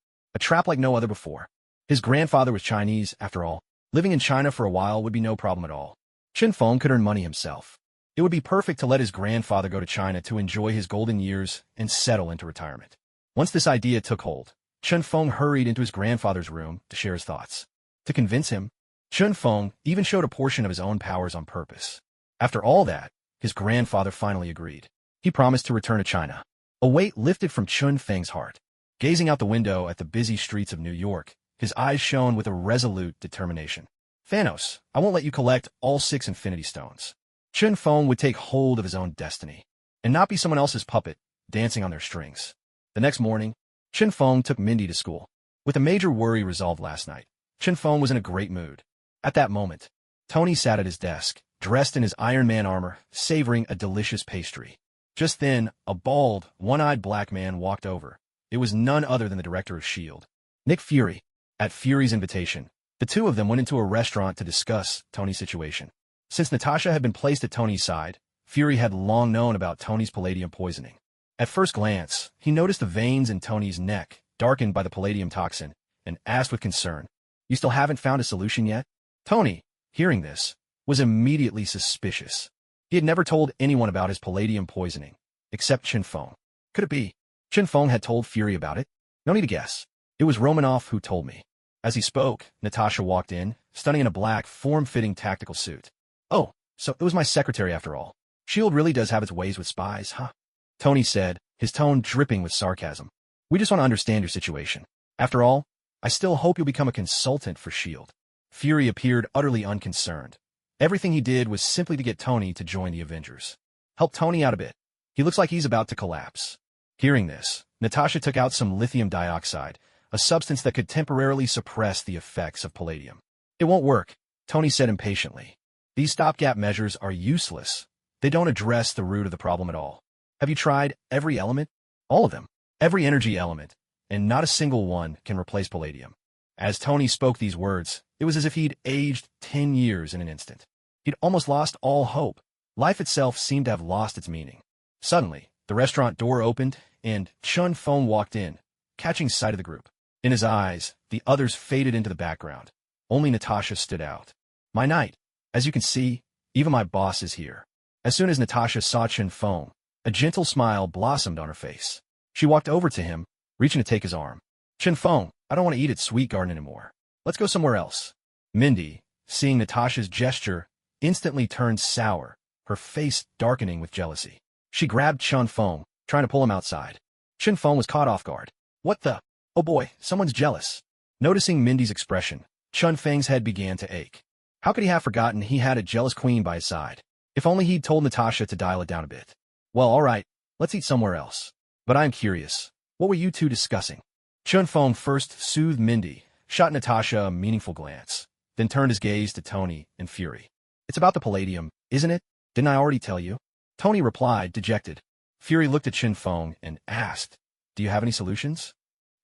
like no other before. His grandfather was Chinese, after all. Living in China for a while would be no problem at all. Chun Feng could earn money himself. It would be perfect to let his grandfather go to China to enjoy his golden years and settle into retirement. Once this idea took hold, Chun Feng hurried into his grandfather's room to share his thoughts. To convince him, Chun Feng even showed a portion of his own powers on purpose. After all that, his grandfather finally agreed. He promised to return to China. A weight lifted from Chun Feng's heart. Gazing out the window at the busy streets of New York, his eyes shone with a resolute determination. Thanos, I won't let you collect all 6 Infinity Stones. Chun Feng would take hold of his own destiny, and not be someone else's puppet, dancing on their strings. The next morning, Chun Feng took Mindy to school. With a major worry resolved last night, Chun Feng was in a great mood. At that moment, Tony sat at his desk, dressed in his Iron Man armor, savoring a delicious pastry. Just then, a bald, one-eyed black man walked over. It was none other than the director of S.H.I.E.L.D., Nick Fury. At Fury's invitation, the two of them went into a restaurant to discuss Tony's situation. Since Natasha had been placed at Tony's side, Fury had long known about Tony's palladium poisoning. At first glance, he noticed the veins in Tony's neck, darkened by the palladium toxin, and asked with concern, "You still haven't found a solution yet?" Tony, hearing this, was immediately suspicious. He had never told anyone about his palladium poisoning, except Chun Feng. Could it be Chun Feng had told Fury about it? No need to guess. It was Romanoff who told me. As he spoke, Natasha walked in, stunning in a black, form-fitting tactical suit. "Oh, so it was my secretary after all. S.H.I.E.L.D. really does have its ways with spies, huh?" Tony said, his tone dripping with sarcasm. "We just want to understand your situation. After all, I still hope you'll become a consultant for S.H.I.E.L.D. Fury appeared utterly unconcerned. Everything he did was simply to get Tony to join the Avengers. Help Tony out a bit. He looks like he's about to collapse. Hearing this, Natasha took out some lithium dioxide, a substance that could temporarily suppress the effects of palladium. "It won't work," Tony said impatiently. "These stopgap measures are useless. They don't address the root of the problem at all. Have you tried every element? All of them. Every energy element. And not a single one can replace palladium." As Tony spoke these words, it was as if he'd aged 10 years in an instant. He'd almost lost all hope. Life itself seemed to have lost its meaning. Suddenly, the restaurant door opened, and Chun Feng walked in, catching sight of the group. In his eyes, the others faded into the background. Only Natasha stood out. "My knight. As you can see, even my boss is here." As soon as Natasha saw Chun Feng, a gentle smile blossomed on her face. She walked over to him, reaching to take his arm. "Chun Feng, I don't want to eat at Sweet Garden anymore. Let's go somewhere else." Mindy, seeing Natasha's gesture, instantly turned sour, her face darkening with jealousy. She grabbed Chun Feng, trying to pull him outside. Chun Feng was caught off guard. "What the? Oh boy, someone's jealous." Noticing Mindy's expression, Chun Feng's head began to ache. How could he have forgotten he had a jealous queen by his side? If only he'd told Natasha to dial it down a bit. "Well, all right, let's eat somewhere else. But I'm curious, what were you two discussing?" Chun Feng first soothed Mindy, shot Natasha a meaningful glance, then turned his gaze to Tony and Fury. "It's about the palladium, isn't it? Didn't I already tell you?" Tony replied, dejected. Fury looked at Chun Feng and asked, "Do you have any solutions?"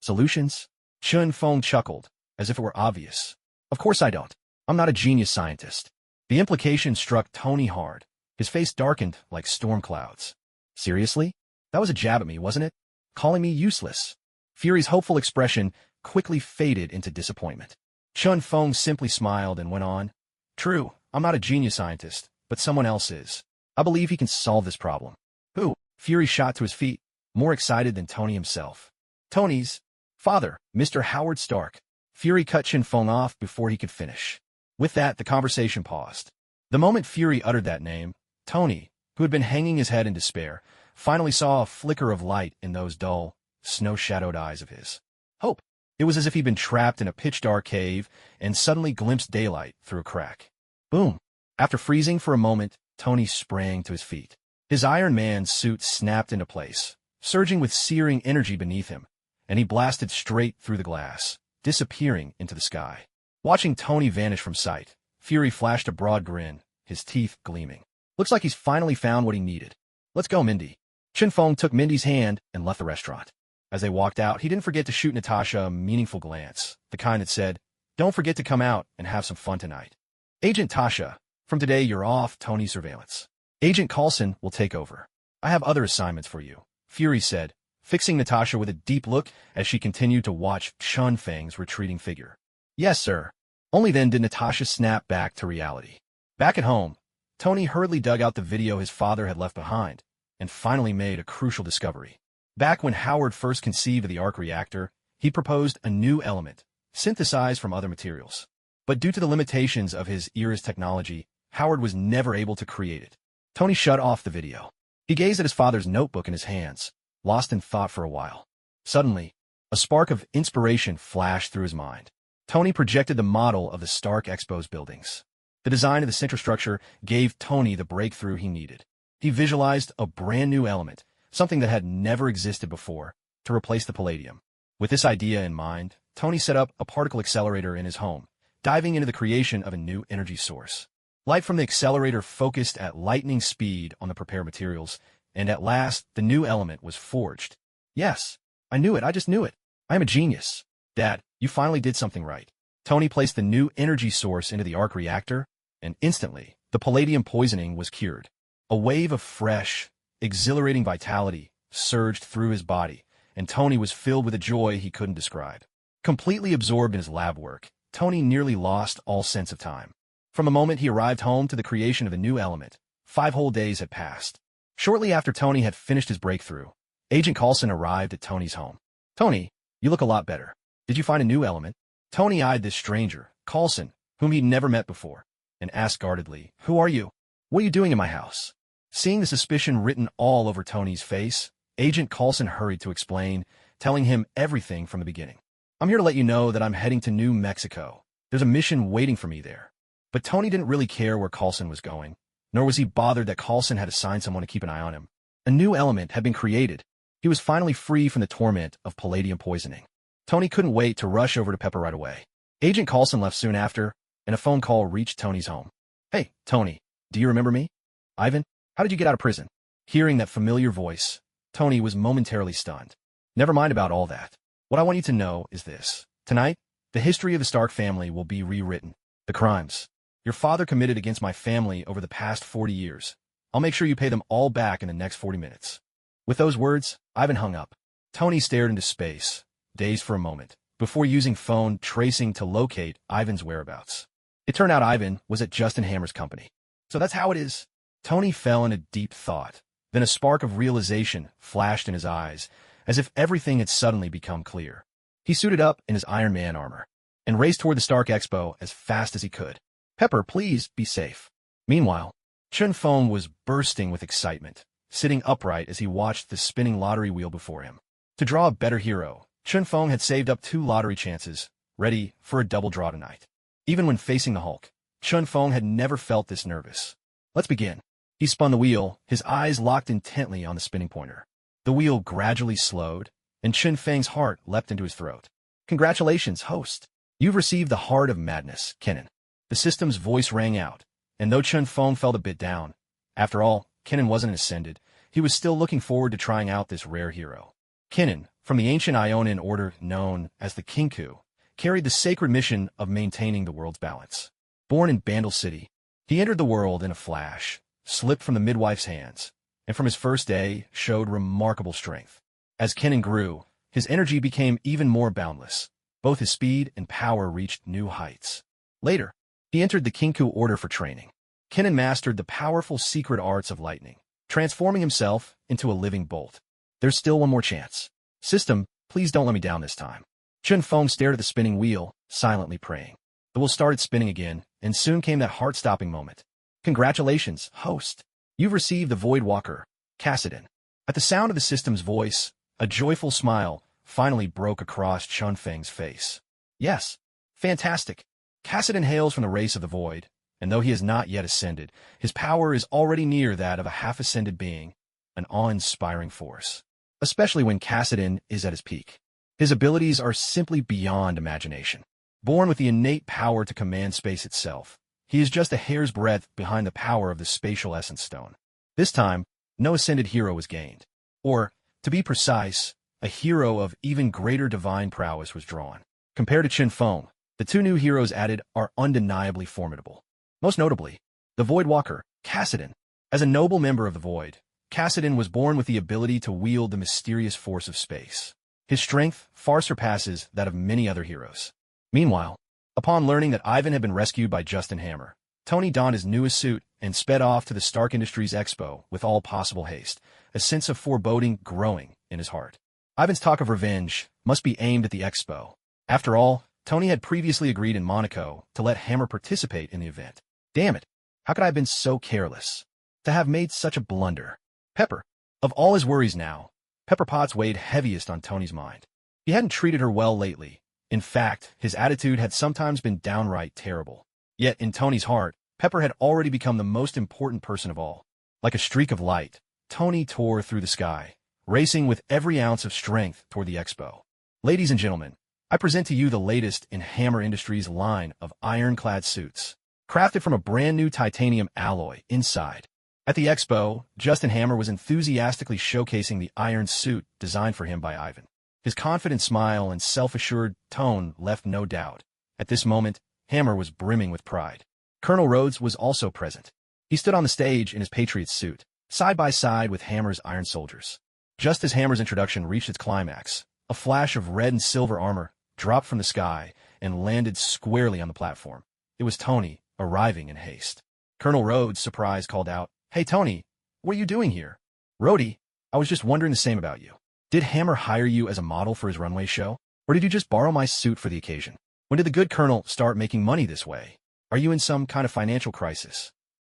"Solutions?" Chun Feng chuckled, as if it were obvious. "Of course I don't. I'm not a genius scientist." The implication struck Tony hard. His face darkened like storm clouds. "Seriously? That was a jab at me, wasn't it? Calling me useless?" Fury's hopeful expression quickly faded into disappointment. Chun Feng simply smiled and went on. "True, I'm not a genius scientist, but someone else is. I believe he can solve this problem. Who? Fury shot to his feet, more excited than Tony himself. Tony's father, Mr. Howard Stark. Fury cut Shinfeng off before he could finish. With that, the conversation paused. The moment Fury uttered that name, Tony, who had been hanging his head in despair, finally saw a flicker of light in those dull, snow-shadowed eyes of his. Hope. It was as if he'd been trapped in a pitch-dark cave and suddenly glimpsed daylight through a crack. Boom! After freezing for a moment, Tony sprang to his feet. His Iron Man suit snapped into place, surging with searing energy beneath him, and he blasted straight through the glass, disappearing into the sky. Watching Tony vanish from sight, Fury flashed a broad grin, his teeth gleaming. Looks like he's finally found what he needed. Let's go, Mindy. Shinfeng took Mindy's hand and left the restaurant. As they walked out, he didn't forget to shoot Natasha a meaningful glance, the kind that said, "Don't forget to come out and have some fun tonight." Agent Tasha, from today you're off Tony's surveillance. Agent Coulson will take over. I have other assignments for you, Fury said, fixing Natasha with a deep look as she continued to watch Chun Feng's retreating figure. Yes, sir. Only then did Natasha snap back to reality. Back at home, Tony hurriedly dug out the video his father had left behind and finally made a crucial discovery. Back when Howard first conceived of the arc reactor, he proposed a new element, synthesized from other materials. But due to the limitations of his era's technology, Howard was never able to create it. Tony shut off the video. He gazed at his father's notebook in his hands, lost in thought for a while. Suddenly, a spark of inspiration flashed through his mind. Tony projected the model of the Stark Expo's buildings. The design of the central structure gave Tony the breakthrough he needed. He visualized a brand new element, something that had never existed before, to replace the palladium. With this idea in mind, Tony set up a particle accelerator in his home, diving into the creation of a new energy source. Light from the accelerator focused at lightning speed on the prepared materials, and at last, the new element was forged. Yes, I knew it, I just knew it. I am a genius. Dad, you finally did something right. Tony placed the new energy source into the arc reactor, and instantly, the palladium poisoning was cured. A wave of fresh, exhilarating vitality surged through his body, and Tony was filled with a joy he couldn't describe. Completely absorbed in his lab work, Tony nearly lost all sense of time. From the moment he arrived home to the creation of the new element, 5 whole days had passed. Shortly after Tony had finished his breakthrough, Agent Coulson arrived at Tony's home. Tony, you look a lot better. Did you find a new element? Tony eyed this stranger, Coulson, whom he'd never met before, and asked guardedly, "Who are you? What are you doing in my house?" Seeing the suspicion written all over Tony's face, Agent Coulson hurried to explain, telling him everything from the beginning. "I'm here to let you know that I'm heading to New Mexico. There's a mission waiting for me there." But Tony didn't really care where Coulson was going, nor was he bothered that Coulson had assigned someone to keep an eye on him. A new element had been created. He was finally free from the torment of palladium poisoning. Tony couldn't wait to rush over to Pepper right away. Agent Coulson left soon after, and a phone call reached Tony's home. "Hey, Tony, do you remember me? Ivan? How did you get out of prison?" Hearing that familiar voice, Tony was momentarily stunned. "Never mind about all that. What I want you to know is this. Tonight, the history of the Stark family will be rewritten. The crimes your father committed against my family over the past 40 years. I'll make sure you pay them all back in the next 40 minutes. With those words, Ivan hung up. Tony stared into space, dazed for a moment, before using phone tracing to locate Ivan's whereabouts. It turned out Ivan was at Justin Hammer's company. So that's how it is. Tony fell into deep thought. Then a spark of realization flashed in his eyes, as if everything had suddenly become clear. He suited up in his Iron Man armor and raced toward the Stark Expo as fast as he could. "Pepper, please be safe." Meanwhile, Chun Feng was bursting with excitement, sitting upright as he watched the spinning lottery wheel before him. To draw a better hero, Chun Feng had saved up 2 lottery chances, ready for a double draw tonight. Even when facing the Hulk, Chun Feng had never felt this nervous. "Let's begin." He spun the wheel, his eyes locked intently on the spinning pointer. The wheel gradually slowed, and Chun Feng's heart leapt into his throat. "Congratulations, host. You've received the Heart of Madness, Kennen." The system's voice rang out, and though Chun Feng felt a bit down, after all, Kennen wasn't ascended, he was still looking forward to trying out this rare hero. Kennen, from the ancient Ionian order known as the Kinku, carried the sacred mission of maintaining the world's balance. Born in Bandle City, he entered the world in a flash, slipped from the midwife's hands, and from his first day showed remarkable strength. As Kennen grew, his energy became even more boundless. Both his speed and power reached new heights. Later, he entered the Kinku order for training. Kennen mastered the powerful secret arts of lightning, transforming himself into a living bolt. There's still one more chance. System, please don't let me down this time. Chun Feng stared at the spinning wheel, silently praying. The wheel started spinning again, and soon came that heart-stopping moment. Congratulations, host. You've received the Void Walker, Cassidon. At the sound of the system's voice, a joyful smile finally broke across Chun Feng's face. Yes, fantastic. Cassidon hails from the race of the Void, and though he has not yet ascended, his power is already near that of a half-ascended being, an awe-inspiring force. Especially when Cassidon is at his peak. His abilities are simply beyond imagination. Born with the innate power to command space itself, he is just a hair's breadth behind the power of the spatial essence stone. This time, no ascended hero was gained. Or, to be precise, a hero of even greater divine prowess was drawn. Compared to Chun Feng, the two new heroes added are undeniably formidable. Most notably, the Void Walker, Cassidon. As a noble member of the Void, Cassidon was born with the ability to wield the mysterious force of space. His strength far surpasses that of many other heroes. Meanwhile, upon learning that Ivan had been rescued by Justin Hammer, Tony donned his newest suit and sped off to the Stark Industries Expo with all possible haste, a sense of foreboding growing in his heart. Ivan's talk of revenge must be aimed at the Expo. After all, Tony had previously agreed in Monaco to let Hammer participate in the event. Damn it, how could I have been so careless? To have made such a blunder. Pepper. Of all his worries now, Pepper Potts weighed heaviest on Tony's mind. He hadn't treated her well lately. In fact, his attitude had sometimes been downright terrible. Yet, in Tony's heart, Pepper had already become the most important person of all. Like a streak of light, Tony tore through the sky, racing with every ounce of strength toward the expo. Ladies and gentlemen, I present to you the latest in Hammer Industries' line of ironclad suits, crafted from a brand new titanium alloy inside. At the expo, Justin Hammer was enthusiastically showcasing the iron suit designed for him by Ivan. His confident smile and self-assured tone left no doubt. At this moment, Hammer was brimming with pride. Colonel Rhodes was also present. He stood on the stage in his Patriot's suit, side by side with Hammer's Iron Soldiers. Just as Hammer's introduction reached its climax, a flash of red and silver armor dropped from the sky and landed squarely on the platform. It was Tony, arriving in haste. Colonel Rhodes, surprised, called out, "Hey, Tony, what are you doing here?" "Rhodey, I was just wondering the same about you. Did Hammer hire you as a model for his runway show? Or did you just borrow my suit for the occasion? When did the good Colonel start making money this way? Are you in some kind of financial crisis?"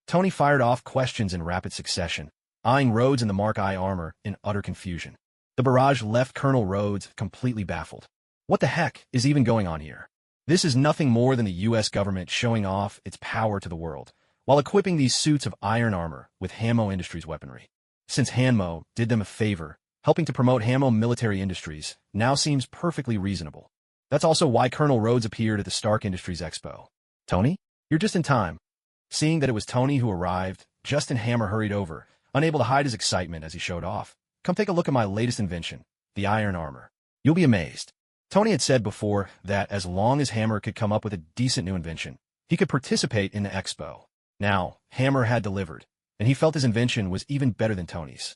Tony fired off questions in rapid succession, eyeing Rhodes in the Mark I armor in utter confusion. The barrage left Colonel Rhodes completely baffled. What the heck is even going on here? This is nothing more than the U.S. government showing off its power to the world, while equipping these suits of iron armor with Hammo Industries weaponry. Since Hanmo did them a favor, helping to promote Hammo Military Industries now seems perfectly reasonable. That's also why Colonel Rhodes appeared at the Stark Industries Expo. "Tony, you're just in time." Seeing that it was Tony who arrived, Justin Hammer hurried over, unable to hide his excitement as he showed off. "Come take a look at my latest invention, the iron armor. You'll be amazed." Tony had said before that as long as Hammer could come up with a decent new invention, he could participate in the expo. Now, Hammer had delivered, and he felt his invention was even better than Tony's.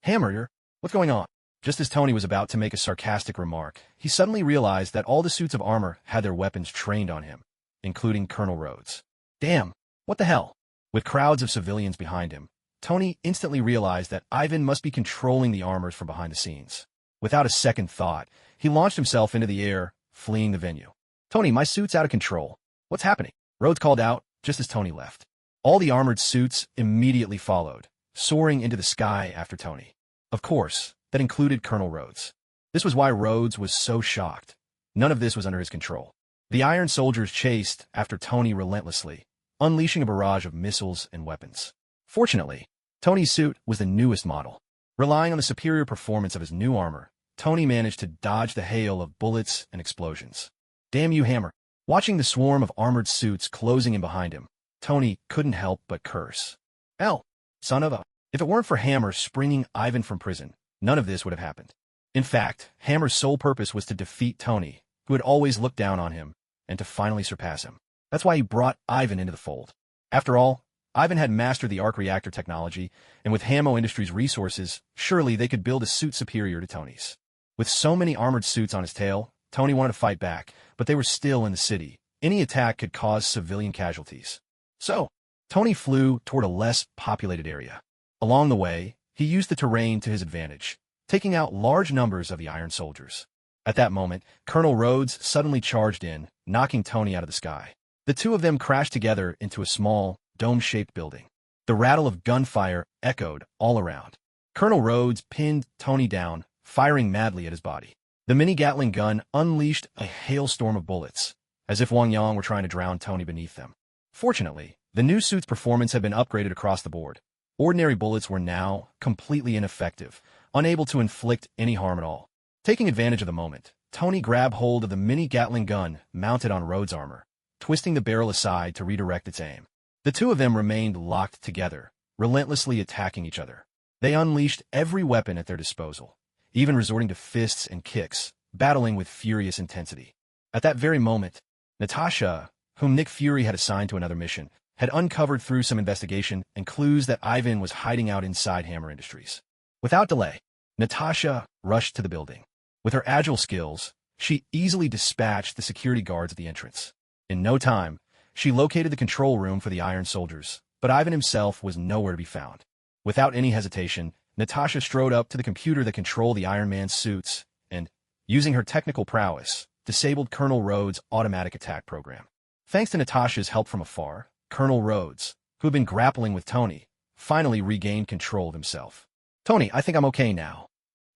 Hammer, what's going on?" Just as Tony was about to make a sarcastic remark, he suddenly realized that all the suits of armor had their weapons trained on him, including Colonel Rhodes. Damn, what the hell? With crowds of civilians behind him, Tony instantly realized that Ivan must be controlling the armors from behind the scenes. Without a second thought, he launched himself into the air, fleeing the venue. "Tony, my suit's out of control. What's happening?" Rhodes called out just as Tony left. All the armored suits immediately followed, soaring into the sky after Tony. Of course, that included Colonel Rhodes. This was why Rhodes was so shocked. None of this was under his control. The Iron Soldiers chased after Tony relentlessly, unleashing a barrage of missiles and weapons. Fortunately, Tony's suit was the newest model. Relying on the superior performance of his new armor, Tony managed to dodge the hail of bullets and explosions. Damn you, Hammer. Watching the swarm of armored suits closing in behind him, Tony couldn't help but curse. Hell, son of a... If it weren't for Hammer springing Ivan from prison, none of this would have happened. In fact, Hammer's sole purpose was to defeat Tony, who had always looked down on him, and to finally surpass him. That's why he brought Ivan into the fold. After all, Ivan had mastered the arc reactor technology, and with Hammo Industries' resources, surely they could build a suit superior to Tony's. With so many armored suits on his tail, Tony wanted to fight back, but they were still in the city. Any attack could cause civilian casualties. So, Tony flew toward a less populated area. Along the way, he used the terrain to his advantage, taking out large numbers of the Iron Soldiers. At that moment, Colonel Rhodes suddenly charged in, knocking Tony out of the sky. The two of them crashed together into a small, dome-shaped building. The rattle of gunfire echoed all around. Colonel Rhodes pinned Tony down, firing madly at his body. The mini Gatling gun unleashed a hailstorm of bullets, as if Wang Yang were trying to drown Tony beneath them. Fortunately, the new suit's performance had been upgraded across the board. Ordinary bullets were now completely ineffective, unable to inflict any harm at all. Taking advantage of the moment, Tony grabbed hold of the mini Gatling gun mounted on Rhodes' armor, twisting the barrel aside to redirect its aim. The two of them remained locked together, relentlessly attacking each other. They unleashed every weapon at their disposal, even resorting to fists and kicks, battling with furious intensity. At that very moment, Natasha, whom Nick Fury had assigned to another mission, had uncovered through some investigation and clues that Ivan was hiding out inside Hammer Industries. Without delay, Natasha rushed to the building. With her agile skills, she easily dispatched the security guards at the entrance. In no time, she located the control room for the Iron Soldiers, but Ivan himself was nowhere to be found. Without any hesitation, Natasha strode up to the computer that controlled the Iron Man's suits and, using her technical prowess, disabled Colonel Rhodes' automatic attack program. Thanks to Natasha's help from afar, Colonel Rhodes, who had been grappling with Tony, finally regained control of himself. "Tony, I think I'm okay now."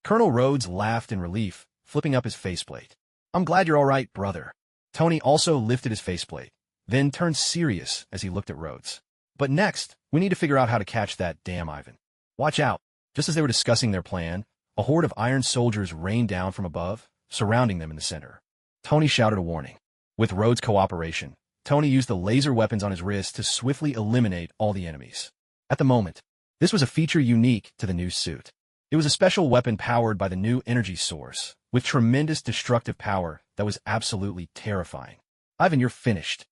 Colonel Rhodes laughed in relief, flipping up his faceplate. "I'm glad you're all right, brother." Tony also lifted his faceplate, then turned serious as he looked at Rhodes. "But next, we need to figure out how to catch that damn Ivan. Watch out." Just as they were discussing their plan, a horde of Iron Soldiers rained down from above, surrounding them in the center. Tony shouted a warning. With Rhodes' cooperation, Tony used the laser weapons on his wrist to swiftly eliminate all the enemies. At the moment, this was a feature unique to the new suit. It was a special weapon powered by the new energy source, with tremendous destructive power that was absolutely terrifying. "Ivan, you're finished."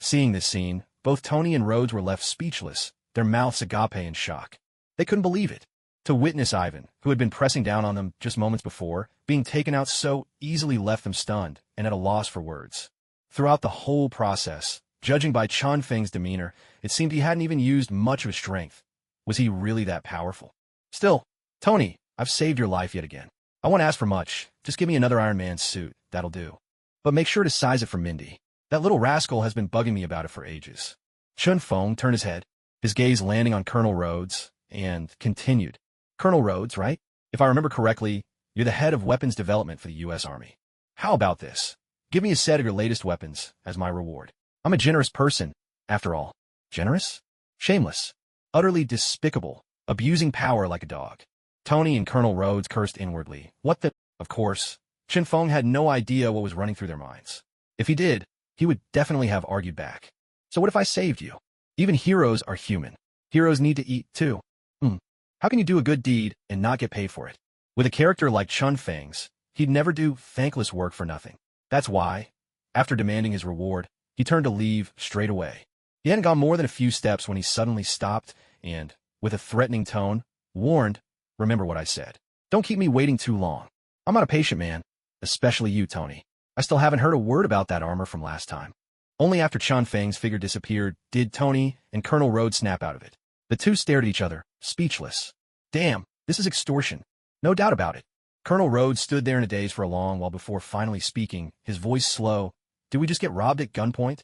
Seeing this scene, both Tony and Rhodes were left speechless, their mouths agape in shock. They couldn't believe it. To witness Ivan, who had been pressing down on them just moments before, being taken out so easily left them stunned and at a loss for words. Throughout the whole process, judging by Chun Feng's demeanor, it seemed he hadn't even used much of his strength. Was he really that powerful? Still, "Tony, I've saved your life yet again. I won't ask for much. Just give me another Iron Man suit. That'll do. But make sure to size it for Mindy. That little rascal has been bugging me about it for ages." Chun Feng turned his head, his gaze landing on Colonel Rhodes, and continued. "Colonel Rhodes, right? If I remember correctly, you're the head of weapons development for the U.S. Army. How about this? Give me a set of your latest weapons as my reward. I'm a generous person, after all." Generous? Shameless. Utterly despicable, abusing power like a dog. Tony and Colonel Rhodes cursed inwardly. What the? Of course, Chun Feng had no idea what was running through their minds. If he did, he would definitely have argued back. "So what if I saved you? Even heroes are human. Heroes need to eat, too. How can you do a good deed and not get paid for it?" With a character like Chun Feng's, he'd never do thankless work for nothing. That's why, after demanding his reward, he turned to leave straight away. He hadn't gone more than a few steps when he suddenly stopped and, with a threatening tone, warned, "Remember what I said. Don't keep me waiting too long. I'm not a patient man, especially you, Tony. I still haven't heard a word about that armor from last time." Only after Chun Feng's figure disappeared did Tony and Colonel Rhodes snap out of it. The two stared at each other, speechless. Damn, this is extortion. No doubt about it. Colonel Rhodes stood there in a daze for a long while before finally speaking, his voice slow. "Did we just get robbed at gunpoint?"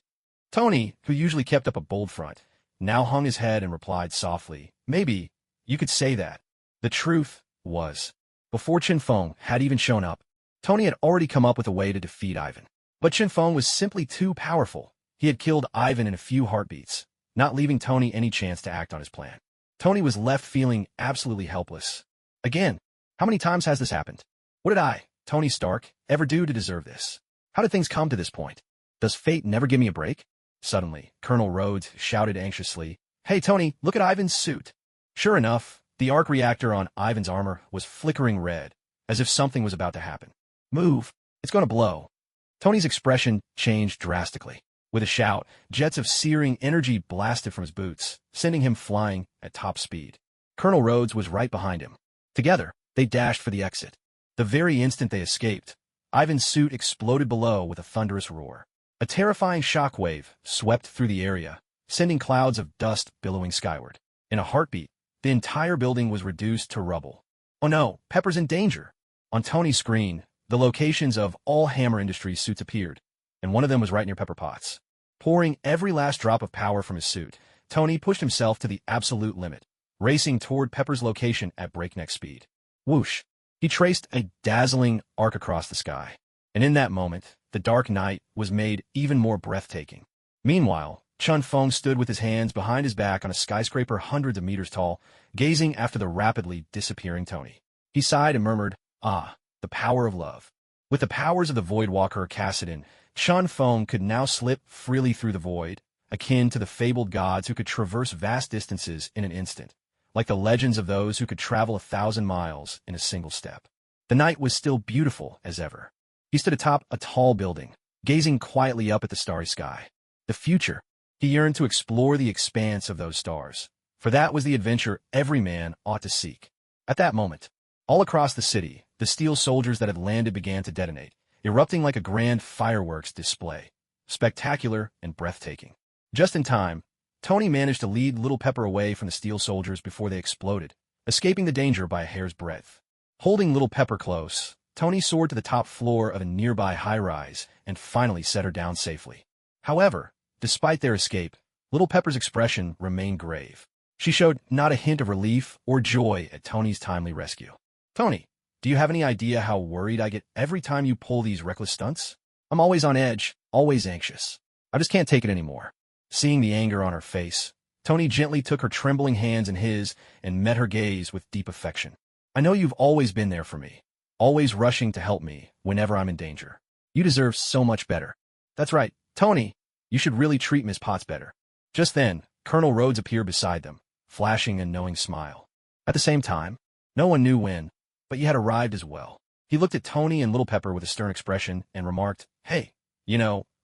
Tony, who usually kept up a bold front, now hung his head and replied softly, "Maybe, you could say that." The truth was, before Chun Feng had even shown up, Tony had already come up with a way to defeat Ivan. But Chun Feng was simply too powerful. He had killed Ivan in a few heartbeats, not leaving Tony any chance to act on his plan. Tony was left feeling absolutely helpless. Again, how many times has this happened? What did I, Tony Stark, ever do to deserve this? How did things come to this point? Does fate never give me a break? Suddenly, Colonel Rhodes shouted anxiously, "Hey Tony, look at Ivan's suit." Sure enough, the arc reactor on Ivan's armor was flickering red, as if something was about to happen. "Move, it's going to blow." Tony's expression changed drastically. With a shout, jets of searing energy blasted from his boots, sending him flying at top speed. Colonel Rhodes was right behind him. Together, they dashed for the exit. The very instant they escaped, Ivan's suit exploded below with a thunderous roar. A terrifying shockwave swept through the area, sending clouds of dust billowing skyward. In a heartbeat, the entire building was reduced to rubble. Oh no, Pepper's in danger! On Tony's screen, the locations of all Hammer Industries suits appeared, and one of them was right near Pepper Potts. Pouring every last drop of power from his suit, Tony pushed himself to the absolute limit, racing toward Pepper's location at breakneck speed. Whoosh! He traced a dazzling arc across the sky, and in that moment, the dark night was made even more breathtaking. Meanwhile, Chun Feng stood with his hands behind his back on a skyscraper hundreds of meters tall, gazing after the rapidly disappearing Tony. He sighed and murmured, "Ah, the power of love." With the powers of the Voidwalker cast in, Chun Feng could now slip freely through the void, akin to the fabled gods who could traverse vast distances in an instant, like the legends of those who could travel 1,000 miles in a single step. The night was still beautiful as ever. He stood atop a tall building, gazing quietly up at the starry sky. The future. He yearned to explore the expanse of those stars, for that was the adventure every man ought to seek. At that moment, all across the city, the steel soldiers that had landed began to detonate, erupting like a grand fireworks display, spectacular and breathtaking. Just in time, Tony managed to lead Little Pepper away from the steel soldiers before they exploded, escaping the danger by a hair's breadth. Holding Little Pepper close, Tony soared to the top floor of a nearby high-rise and finally set her down safely. However, despite their escape, Little Pepper's expression remained grave. She showed not a hint of relief or joy at Tony's timely rescue. "Tony, do you have any idea how worried I get every time you pull these reckless stunts? I'm always on edge, always anxious. I just can't take it anymore." Seeing the anger on her face, Tony gently took her trembling hands in his and met her gaze with deep affection. "I know you've always been there for me, always rushing to help me whenever I'm in danger. You deserve so much better." "That's right, Tony. You should really treat Miss Potts better." Just then, Colonel Rhodes appeared beside them, flashing a knowing smile. At the same time, no one knew when, but he had arrived as well. He looked at Tony and Little Pepper with a stern expression and remarked, "Hey,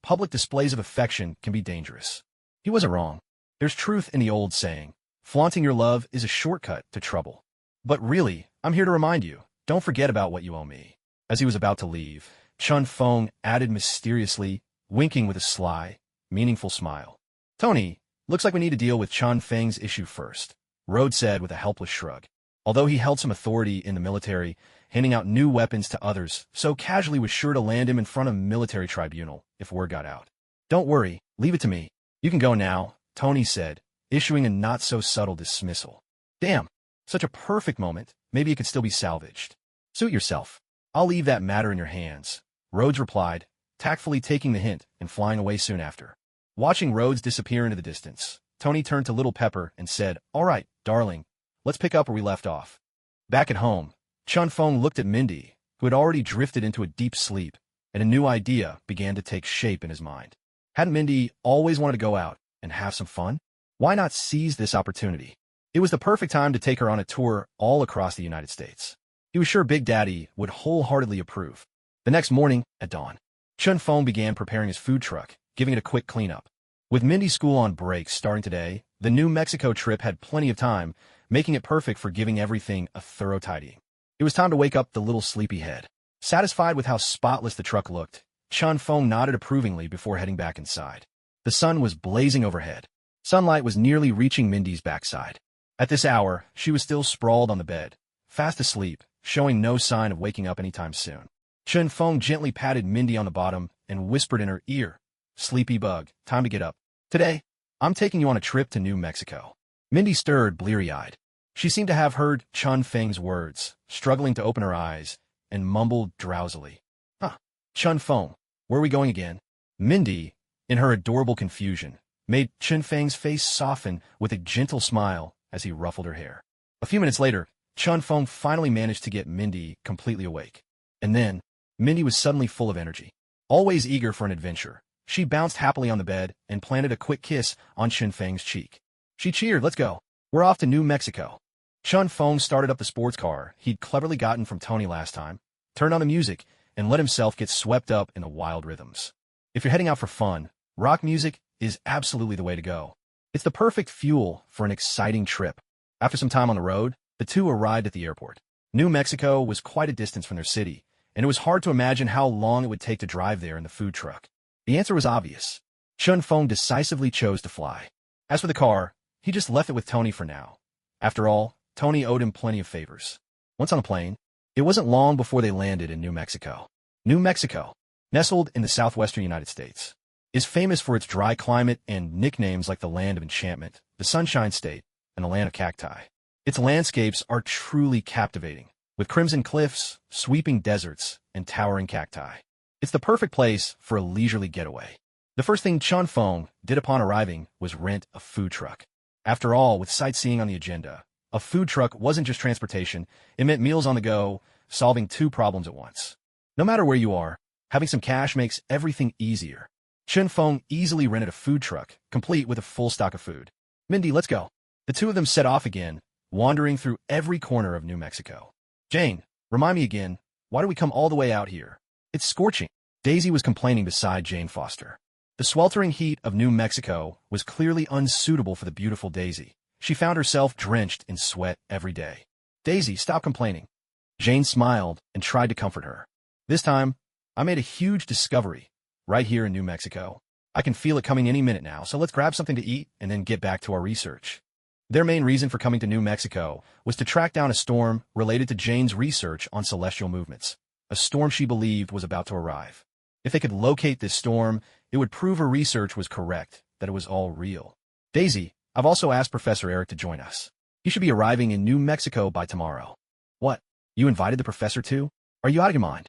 public displays of affection can be dangerous." He wasn't wrong. There's truth in the old saying, flaunting your love is a shortcut to trouble. But really, I'm here to remind you, don't forget about what you owe me. As he was about to leave, Chun Feng added mysteriously, winking with a sly, meaningful smile. "Tony, looks like we need to deal with Chun Feng's issue first," Rhodes said with a helpless shrug. Although he held some authority in the military, handing out new weapons to others so casually was sure to land him in front of a military tribunal if word got out. "Don't worry, leave it to me. You can go now," Tony said, issuing a not-so-subtle dismissal. "Damn, such a perfect moment. Maybe it could still be salvaged." "Suit yourself. I'll leave that matter in your hands," Rhodes replied, tactfully taking the hint and flying away soon after. Watching Rhodes disappear into the distance, Tony turned to Little Pepper and said, "All right, darling, let's pick up where we left off." Back at home, Chun Feng looked at Mindy, who had already drifted into a deep sleep, and a new idea began to take shape in his mind. Hadn't Mindy always wanted to go out and have some fun? Why not seize this opportunity? It was the perfect time to take her on a tour all across the United States. He was sure Big Daddy would wholeheartedly approve. The next morning, at dawn, Chun Feng began preparing his food truck, giving it a quick cleanup. With Mindy's school on break starting today, the New Mexico trip had plenty of time, making it perfect for giving everything a thorough tidying. It was time to wake up the little sleepyhead. Satisfied with how spotless the truck looked, Chun Feng nodded approvingly before heading back inside. The sun was blazing overhead. Sunlight was nearly reaching Mindy's backside. At this hour, she was still sprawled on the bed, fast asleep, showing no sign of waking up anytime soon. Chun Feng gently patted Mindy on the bottom and whispered in her ear, "Sleepy bug, time to get up. Today, I'm taking you on a trip to New Mexico." Mindy stirred bleary-eyed. She seemed to have heard Chun Feng's words, struggling to open her eyes, and mumbled drowsily, "Huh, Chun Feng, where are we going again?" Mindy, in her adorable confusion, made Chun Feng's face soften with a gentle smile as he ruffled her hair. A few minutes later, Chun Feng finally managed to get Mindy completely awake. And then, Mindy was suddenly full of energy. Always eager for an adventure, she bounced happily on the bed and planted a quick kiss on Chun Feng's cheek. She cheered, "Let's go. We're off to New Mexico." Chun Feng started up the sports car he'd cleverly gotten from Tony last time, turned on the music, and let himself get swept up in the wild rhythms. If you're heading out for fun, rock music is absolutely the way to go. It's the perfect fuel for an exciting trip. After some time on the road, the two arrived at the airport. New Mexico was quite a distance from their city, and it was hard to imagine how long it would take to drive there in the food truck. The answer was obvious. Chun Feng decisively chose to fly. As for the car, he just left it with Tony for now. After all, Tony owed him plenty of favors. Once on a plane, it wasn't long before they landed in New Mexico. New Mexico, nestled in the southwestern United States, is famous for its dry climate and nicknames like the Land of Enchantment, the Sunshine State, and the Land of Cacti. Its landscapes are truly captivating, with crimson cliffs, sweeping deserts, and towering cacti. It's the perfect place for a leisurely getaway. The first thing Chun Feng did upon arriving was rent a food truck. After all, with sightseeing on the agenda, a food truck wasn't just transportation, it meant meals on the go, solving two problems at once. No matter where you are, having some cash makes everything easier. Chun Feng easily rented a food truck, complete with a full stock of food. Mindy, let's go. The two of them set off again, wandering through every corner of New Mexico. Jane, remind me again, why do we come all the way out here? It's scorching. Daisy was complaining beside Jane Foster. The sweltering heat of New Mexico was clearly unsuitable for the beautiful Daisy. She found herself drenched in sweat every day. Daisy, stop complaining. Jane smiled and tried to comfort her. This time, I made a huge discovery, right here in New Mexico. I can feel it coming any minute now, so let's grab something to eat and then get back to our research. Their main reason for coming to New Mexico was to track down a storm related to Jane's research on celestial movements, a storm she believed was about to arrive. If they could locate this storm, it would prove her research was correct, that it was all real. Daisy, I've also asked Professor Eric to join us. He should be arriving in New Mexico by tomorrow. What? You invited the professor too? Are you out of your mind?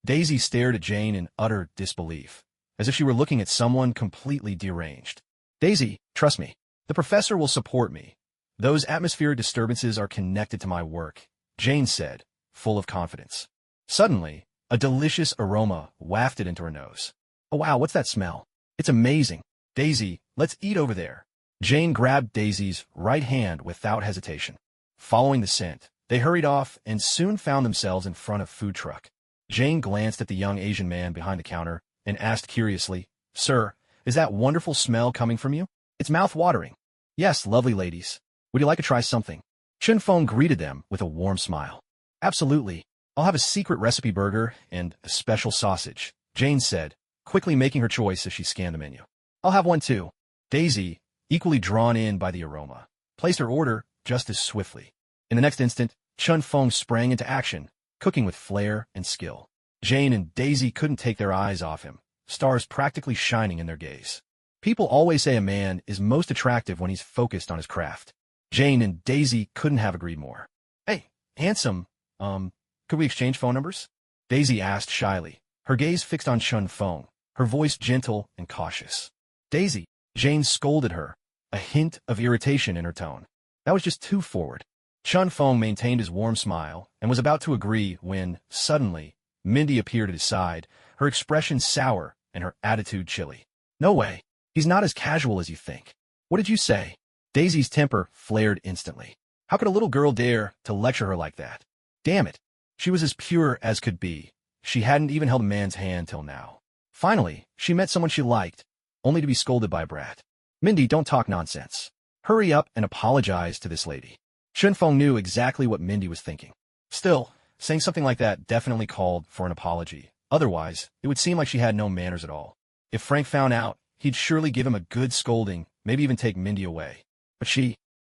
Daisy stared at Jane in utter disbelief, as if she were looking at someone completely deranged. Daisy, trust me. The professor will support me. Those atmospheric disturbances are connected to my work, Jane said, full of confidence. Suddenly, a delicious aroma wafted into her nose. Oh wow, what's that smell? It's amazing. Daisy, let's eat over there. Jane grabbed Daisy's right hand without hesitation. Following the scent, they hurried off and soon found themselves in front of a food truck. Jane glanced at the young Asian man behind the counter and asked curiously, Sir, is that wonderful smell coming from you? It's mouth-watering. Yes, lovely ladies. Would you like to try something? Chun Feng greeted them with a warm smile. Absolutely. I'll have a secret recipe burger and a special sausage, Jane said, quickly making her choice as she scanned the menu. I'll have one too. Daisy, equally drawn in by the aroma, placed her order just as swiftly. In the next instant, Chun Feng sprang into action, cooking with flair and skill. Jane and Daisy couldn't take their eyes off him, stars practically shining in their gaze. People always say a man is most attractive when he's focused on his craft. Jane and Daisy couldn't have agreed more. Hey, handsome, could we exchange phone numbers? Daisy asked shyly, her gaze fixed on Chun Feng, her voice gentle and cautious. Daisy, Jane scolded her, a hint of irritation in her tone. That was just too forward. Chun Feng maintained his warm smile and was about to agree when, suddenly, Mindy appeared at his side, her expression sour and her attitude chilly. No way. He's not as casual as you think. What did you say? Daisy's temper flared instantly. How could a little girl dare to lecture her like that? Damn it. She was as pure as could be. She hadn't even held a man's hand till now. Finally, she met someone she liked, only to be scolded by a brat. Mindy, don't talk nonsense. Hurry up and apologize to this lady. Chun Feng knew exactly what Mindy was thinking. Still, saying something like that definitely called for an apology. Otherwise, it would seem like she had no manners at all. If Frank found out, he'd surely give him a good scolding, maybe even take Mindy away. But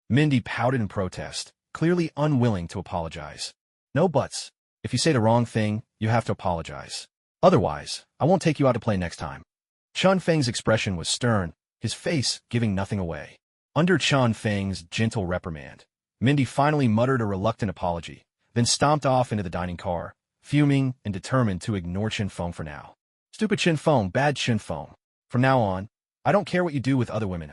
Mindy pouted in protest, clearly unwilling to apologize. No buts. If you say the wrong thing, you have to apologize. Otherwise, I won't take you out to play next time. Chun Feng's expression was stern, his face giving nothing away. Under Chun Feng's gentle reprimand, Mindy finally muttered a reluctant apology, then stomped off into the dining car, fuming and determined to ignore Chun Feng for now. Stupid Chun Feng, bad Chun Feng. From now on, I don't care what you do with other women.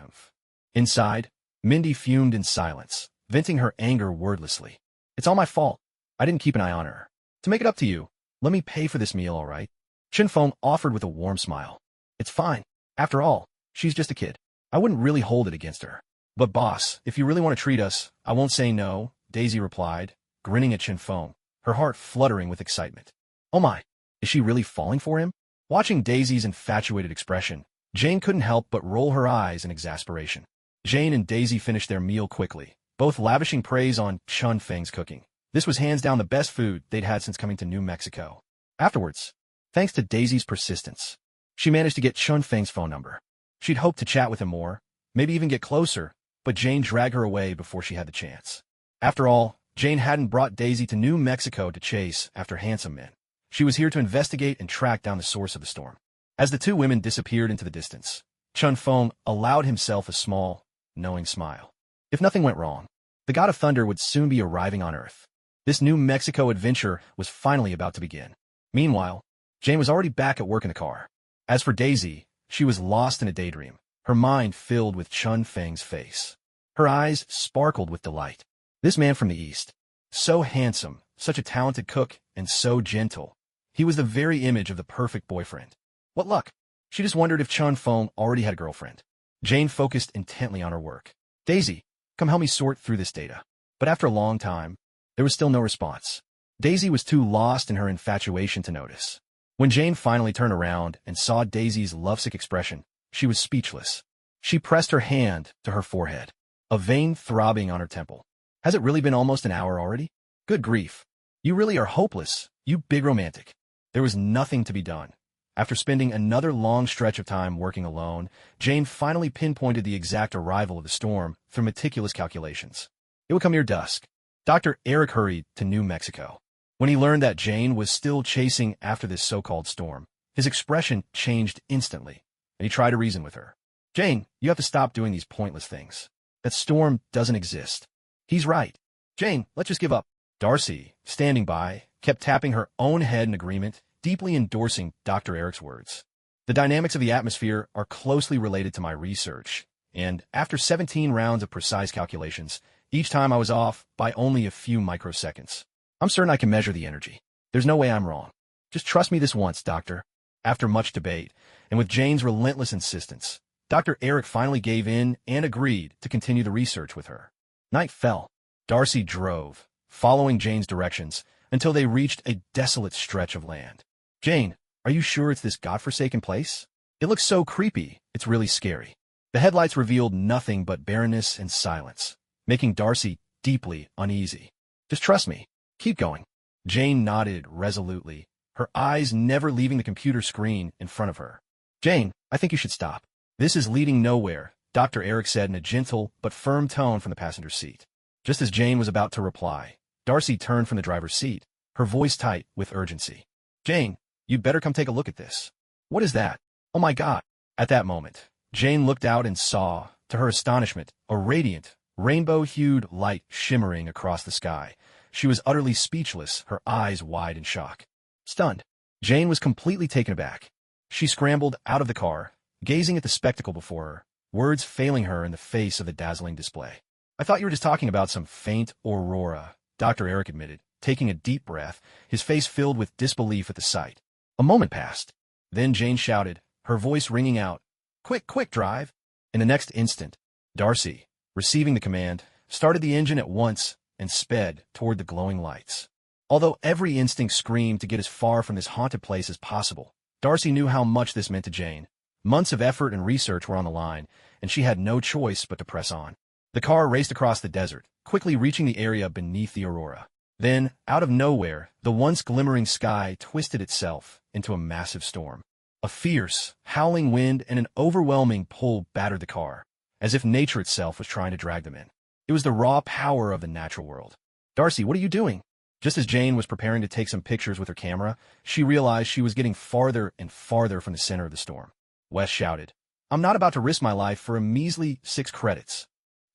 Inside, Mindy fumed in silence, venting her anger wordlessly. It's all my fault. I didn't keep an eye on her. To make it up to you, let me pay for this meal, all right? Chun Feng offered with a warm smile. It's fine. After all, she's just a kid. I wouldn't really hold it against her. But boss, if you really want to treat us, I won't say no, Daisy replied, grinning at Chun Feng, her heart fluttering with excitement. Oh my, is she really falling for him? Watching Daisy's infatuated expression, Jane couldn't help but roll her eyes in exasperation. Jane and Daisy finished their meal quickly, both lavishing praise on Chun Feng's cooking. This was hands down the best food they'd had since coming to New Mexico. Afterwards, thanks to Daisy's persistence, she managed to get Chun Feng's phone number. She'd hoped to chat with him more, maybe even get closer, but Jane dragged her away before she had the chance. After all, Jane hadn't brought Daisy to New Mexico to chase after handsome men. She was here to investigate and track down the source of the storm. As the two women disappeared into the distance, Chun Feng allowed himself a small, knowing smile. If nothing went wrong, the God of Thunder would soon be arriving on Earth. This New Mexico adventure was finally about to begin. Meanwhile, Jane was already back at work in the car. As for Daisy, she was lost in a daydream, her mind filled with Chun Feng's face. Her eyes sparkled with delight. This man from the East, so handsome, such a talented cook, and so gentle. He was the very image of the perfect boyfriend. What luck! She just wondered if Chun Feng already had a girlfriend. Jane focused intently on her work. Daisy, come help me sort through this data. But after a long time, there was still no response. Daisy was too lost in her infatuation to notice. When Jane finally turned around and saw Daisy's lovesick expression, she was speechless. She pressed her hand to her forehead, a vein throbbing on her temple. Has it really been almost an hour already? Good grief. You really are hopeless, you big romantic. There was nothing to be done. After spending another long stretch of time working alone, Jane finally pinpointed the exact arrival of the storm through meticulous calculations. It would come near dusk. Dr. Eric hurried to New Mexico. When he learned that Jane was still chasing after this so-called storm, his expression changed instantly, and he tried to reason with her. Jane, you have to stop doing these pointless things. That storm doesn't exist. He's right. Jane, let's just give up. Darcy, standing by, kept tapping her own head in agreement, deeply endorsing Dr. Eric's words. The dynamics of the atmosphere are closely related to my research, and after 17 rounds of precise calculations, each time I was off by only a few microseconds. I'm certain I can measure the energy. There's no way I'm wrong. Just trust me this once, Doctor. After much debate, and with Jane's relentless insistence, Dr. Eric finally gave in and agreed to continue the research with her. Night fell. Darcy drove, following Jane's directions, until they reached a desolate stretch of land. Jane, are you sure it's this godforsaken place? It looks so creepy, it's really scary. The headlights revealed nothing but barrenness and silence, making Darcy deeply uneasy. Just trust me. Keep going. Jane nodded resolutely, her eyes never leaving the computer screen in front of her. Jane, I think you should stop. This is leading nowhere, Dr. Eric said in a gentle but firm tone from the passenger seat. Just as Jane was about to reply, Darcy turned from the driver's seat, her voice tight with urgency. Jane, you'd better come take a look at this. What is that? Oh my God. At that moment, Jane looked out and saw, to her astonishment, a radiant, rainbow-hued light shimmering across the sky. She was utterly speechless, her eyes wide in shock. Stunned, Jane was completely taken aback. She scrambled out of the car, gazing at the spectacle before her, words failing her in the face of the dazzling display. I thought you were just talking about some faint aurora, Dr. Eric admitted, taking a deep breath, his face filled with disbelief at the sight. A moment passed. Then Jane shouted, her voice ringing out, Quick, quick, drive! In the next instant, Darcy, receiving the command, started the engine at once and sped toward the glowing lights. Although every instinct screamed to get as far from this haunted place as possible, Darcy knew how much this meant to Jane. Months of effort and research were on the line, and she had no choice but to press on. The car raced across the desert, quickly reaching the area beneath the aurora. Then, out of nowhere, the once glimmering sky twisted itself into a massive storm. A fierce, howling wind and an overwhelming pull battered the car, as if nature itself was trying to drag them in. It was the raw power of the natural world. Darcy, what are you doing? Just as Jane was preparing to take some pictures with her camera, she realized she was getting farther and farther from the center of the storm. Wes shouted, I'm not about to risk my life for a measly 6 credits.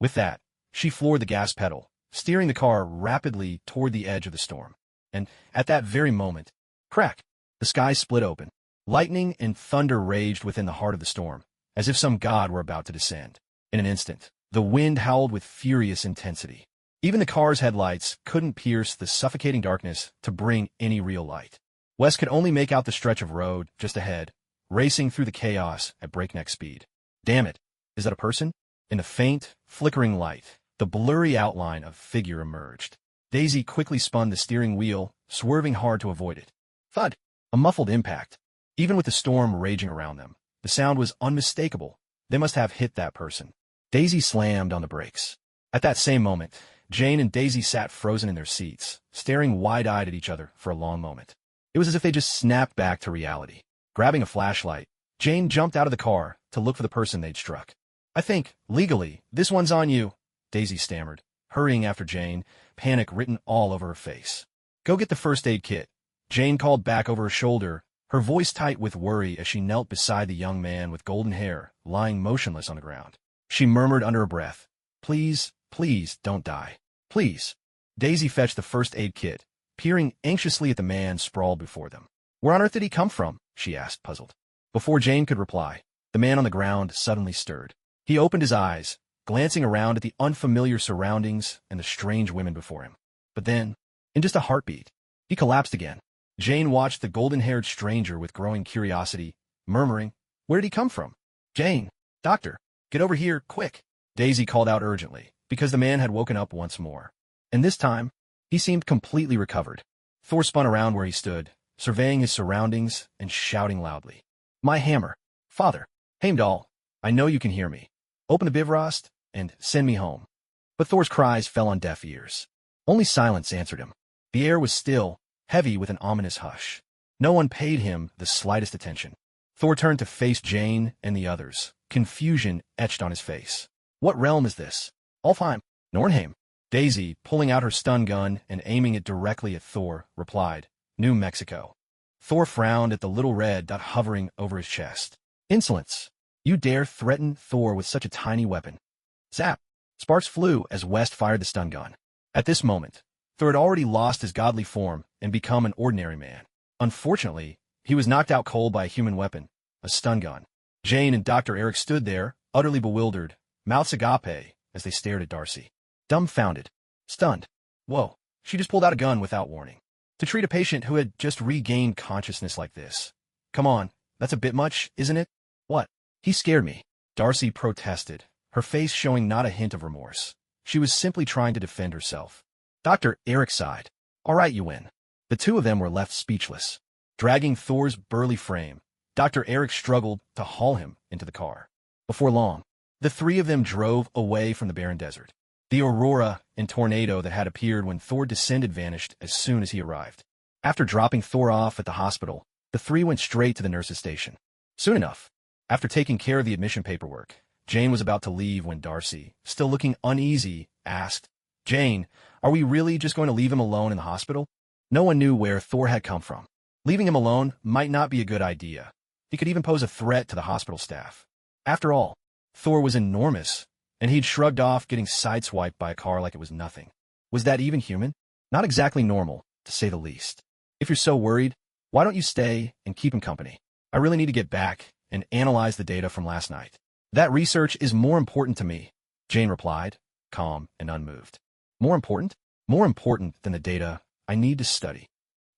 With that, she floored the gas pedal, steering the car rapidly toward the edge of the storm. And at that very moment, crack, the sky split open. Lightning and thunder raged within the heart of the storm, as if some god were about to descend. In an instant, the wind howled with furious intensity. Even the car's headlights couldn't pierce the suffocating darkness to bring any real light. Wes could only make out the stretch of road just ahead, racing through the chaos at breakneck speed. Damn it, is that a person? In the faint, flickering light, the blurry outline of a figure emerged. Daisy quickly spun the steering wheel, swerving hard to avoid it. Thud! A muffled impact. Even with the storm raging around them, the sound was unmistakable. They must have hit that person. Daisy slammed on the brakes. At that same moment, Jane and Daisy sat frozen in their seats, staring wide-eyed at each other for a long moment. It was as if they just snapped back to reality. Grabbing a flashlight, Jane jumped out of the car to look for the person they'd struck. I think, legally, this one's on you, Daisy stammered, hurrying after Jane, panic written all over her face. Go get the first aid kit, Jane called back over her shoulder, her voice tight with worry as she knelt beside the young man with golden hair, lying motionless on the ground. She murmured under her breath, Please, please, don't die. Please. Daisy fetched the first aid kit, peering anxiously at the man sprawled before them. Where on earth did he come from? She asked, puzzled. Before Jane could reply, the man on the ground suddenly stirred. He opened his eyes, glancing around at the unfamiliar surroundings and the strange women before him. But then, in just a heartbeat, he collapsed again. Jane watched the golden-haired stranger with growing curiosity, murmuring, Where did he come from? Jane, doctor, get over here, quick. Daisy called out urgently, because the man had woken up once more. And this time, he seemed completely recovered. Thor spun around where he stood, surveying his surroundings and shouting loudly. My hammer. Father. Heimdall, I know you can hear me. Open the bifrost and send me home. But Thor's cries fell on deaf ears. Only silence answered him. The air was still, heavy with an ominous hush. No one paid him the slightest attention. Thor turned to face Jane and the others, confusion etched on his face. What realm is this? Alfheim. Nornheim. Daisy, pulling out her stun gun and aiming it directly at Thor, replied, New Mexico. Thor frowned at the little red dot hovering over his chest. Insolence. You dare threaten Thor with such a tiny weapon. Zap. Sparks flew as West fired the stun gun. At this moment, Thor had already lost his godly form and become an ordinary man. Unfortunately, he was knocked out cold by a human weapon, a stun gun. Jane and Dr. Eric stood there, utterly bewildered, mouths agape, as they stared at Darcy. Dumbfounded. Stunned. Whoa, she just pulled out a gun without warning. To treat a patient who had just regained consciousness like this. Come on, that's a bit much, isn't it? What? He scared me. Darcy protested, her face showing not a hint of remorse. She was simply trying to defend herself. Dr. Eric sighed. All right, you win. The two of them were left speechless. Dragging Thor's burly frame, Dr. Eric struggled to haul him into the car. Before long, the three of them drove away from the barren desert. The aurora and tornado that had appeared when Thor descended vanished as soon as he arrived. After dropping Thor off at the hospital, the three went straight to the nurse's station. Soon enough, after taking care of the admission paperwork, Jane was about to leave when Darcy, still looking uneasy, asked, Jane, are we really just going to leave him alone in the hospital? No one knew where Thor had come from. Leaving him alone might not be a good idea. He could even pose a threat to the hospital staff. After all, Thor was enormous, and he'd shrugged off getting sideswiped by a car like it was nothing. Was that even human? Not exactly normal, to say the least. If you're so worried, why don't you stay and keep him company? I really need to get back and analyze the data from last night. That research is more important to me, Jane replied, calm and unmoved. More important? More important than the data I need to study.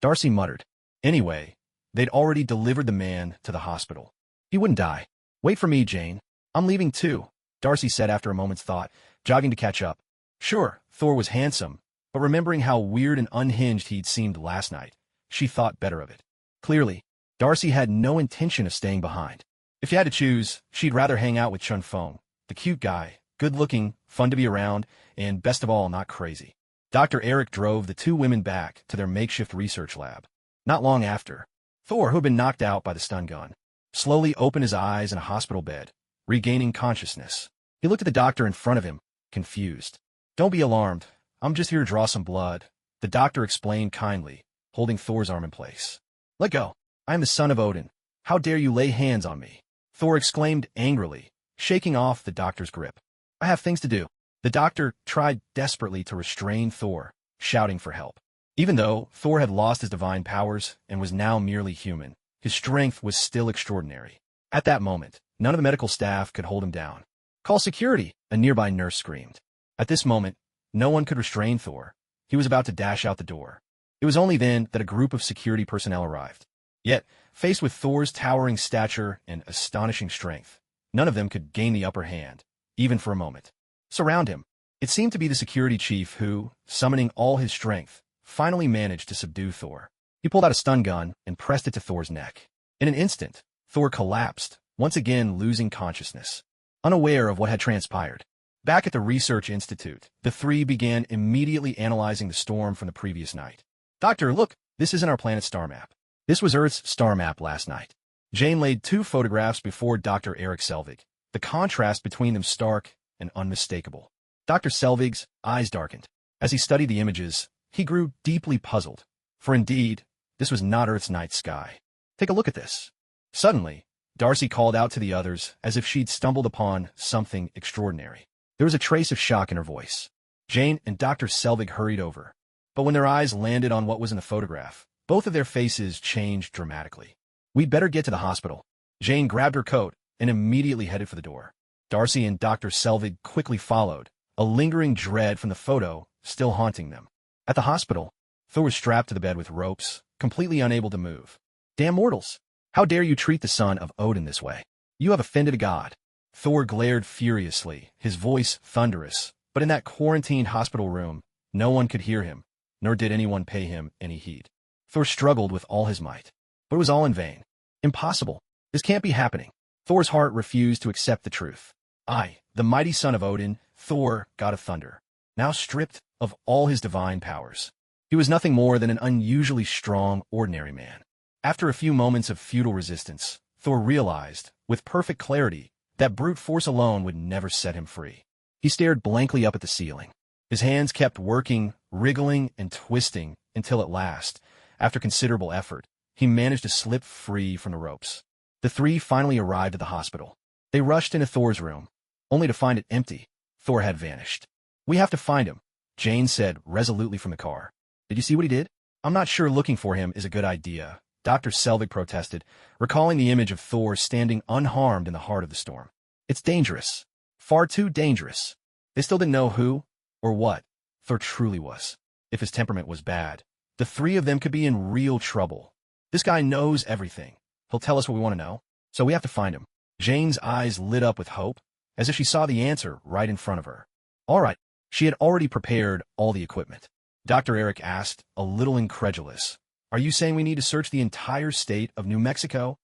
Darcy muttered. Anyway, they'd already delivered the man to the hospital. He wouldn't die. Wait for me, Jane. I'm leaving too, Darcy said after a moment's thought, jogging to catch up. Sure, Thor was handsome, but remembering how weird and unhinged he'd seemed last night, she thought better of it. Clearly, Darcy had no intention of staying behind. If you had to choose, she'd rather hang out with Chun Feng, the cute guy, good-looking, fun to be around, and best of all, not crazy. Dr. Eric drove the two women back to their makeshift research lab. Not long after, Thor, who had been knocked out by the stun gun, slowly opened his eyes in a hospital bed, regaining consciousness. He looked at the doctor in front of him, confused. Don't be alarmed. I'm just here to draw some blood, the doctor explained kindly, holding Thor's arm in place. Let go. I am the son of Odin. How dare you lay hands on me? Thor exclaimed angrily, shaking off the doctor's grip. I have things to do. The doctor tried desperately to restrain Thor, shouting for help. Even though Thor had lost his divine powers and was now merely human, his strength was still extraordinary. At that moment, none of the medical staff could hold him down. Call security, a nearby nurse screamed. At this moment, no one could restrain Thor. He was about to dash out the door. It was only then that a group of security personnel arrived. Yet, faced with Thor's towering stature and astonishing strength, none of them could gain the upper hand, even for a moment. Surround him. It seemed to be the security chief who, summoning all his strength, finally managed to subdue Thor. He pulled out a stun gun and pressed it to Thor's neck. In an instant, Thor collapsed, once again losing consciousness, unaware of what had transpired. Back at the research institute, the three began immediately analyzing the storm from the previous night. Doctor, look, this isn't our planet's star map. This was Earth's star map last night. Jane laid two photographs before Dr. Eric Selvig, The contrast between them stark and unmistakable. Dr. Selvig's eyes darkened. As he studied the images, he grew deeply puzzled. For indeed, this was not Earth's night sky. Take a look at this. Suddenly, Darcy called out to the others as if she'd stumbled upon something extraordinary. There was a trace of shock in her voice. Jane and Dr. Selvig hurried over. But when their eyes landed on what was in the photograph, both of their faces changed dramatically. We'd better get to the hospital. Jane grabbed her coat and immediately headed for the door. Darcy and Dr. Selvig quickly followed, a lingering dread from the photo still haunting them. At the hospital, Thor was strapped to the bed with ropes, completely unable to move. Damn mortals! How dare you treat the son of Odin this way? You have offended a god. Thor glared furiously, his voice thunderous, but in that quarantined hospital room, no one could hear him, nor did anyone pay him any heed. Thor struggled with all his might, but it was all in vain. Impossible. This can't be happening. Thor's heart refused to accept the truth. I, the mighty son of Odin, Thor, god of thunder, now stripped of all his divine powers. He was nothing more than an unusually strong, ordinary man. After a few moments of futile resistance, Thor realized, with perfect clarity, that brute force alone would never set him free. He stared blankly up at the ceiling. His hands kept working, wriggling, and twisting until at last, after considerable effort, he managed to slip free from the ropes. The three finally arrived at the hospital. They rushed into Thor's room, only to find it empty. Thor had vanished. We have to find him, Jane said resolutely from the car. Did you see what he did? I'm not sure looking for him is a good idea, Dr. Selvig protested, recalling the image of Thor standing unharmed in the heart of the storm. It's dangerous. Far too dangerous. They still didn't know who or what Thor truly was. If his temperament was bad, the three of them could be in real trouble. This guy knows everything. He'll tell us what we want to know, so we have to find him. Jane's eyes lit up with hope, as if she saw the answer right in front of her. All right, she had already prepared all the equipment. Dr. Eric asked, a little incredulous. Are you saying we need to search the entire state of New Mexico?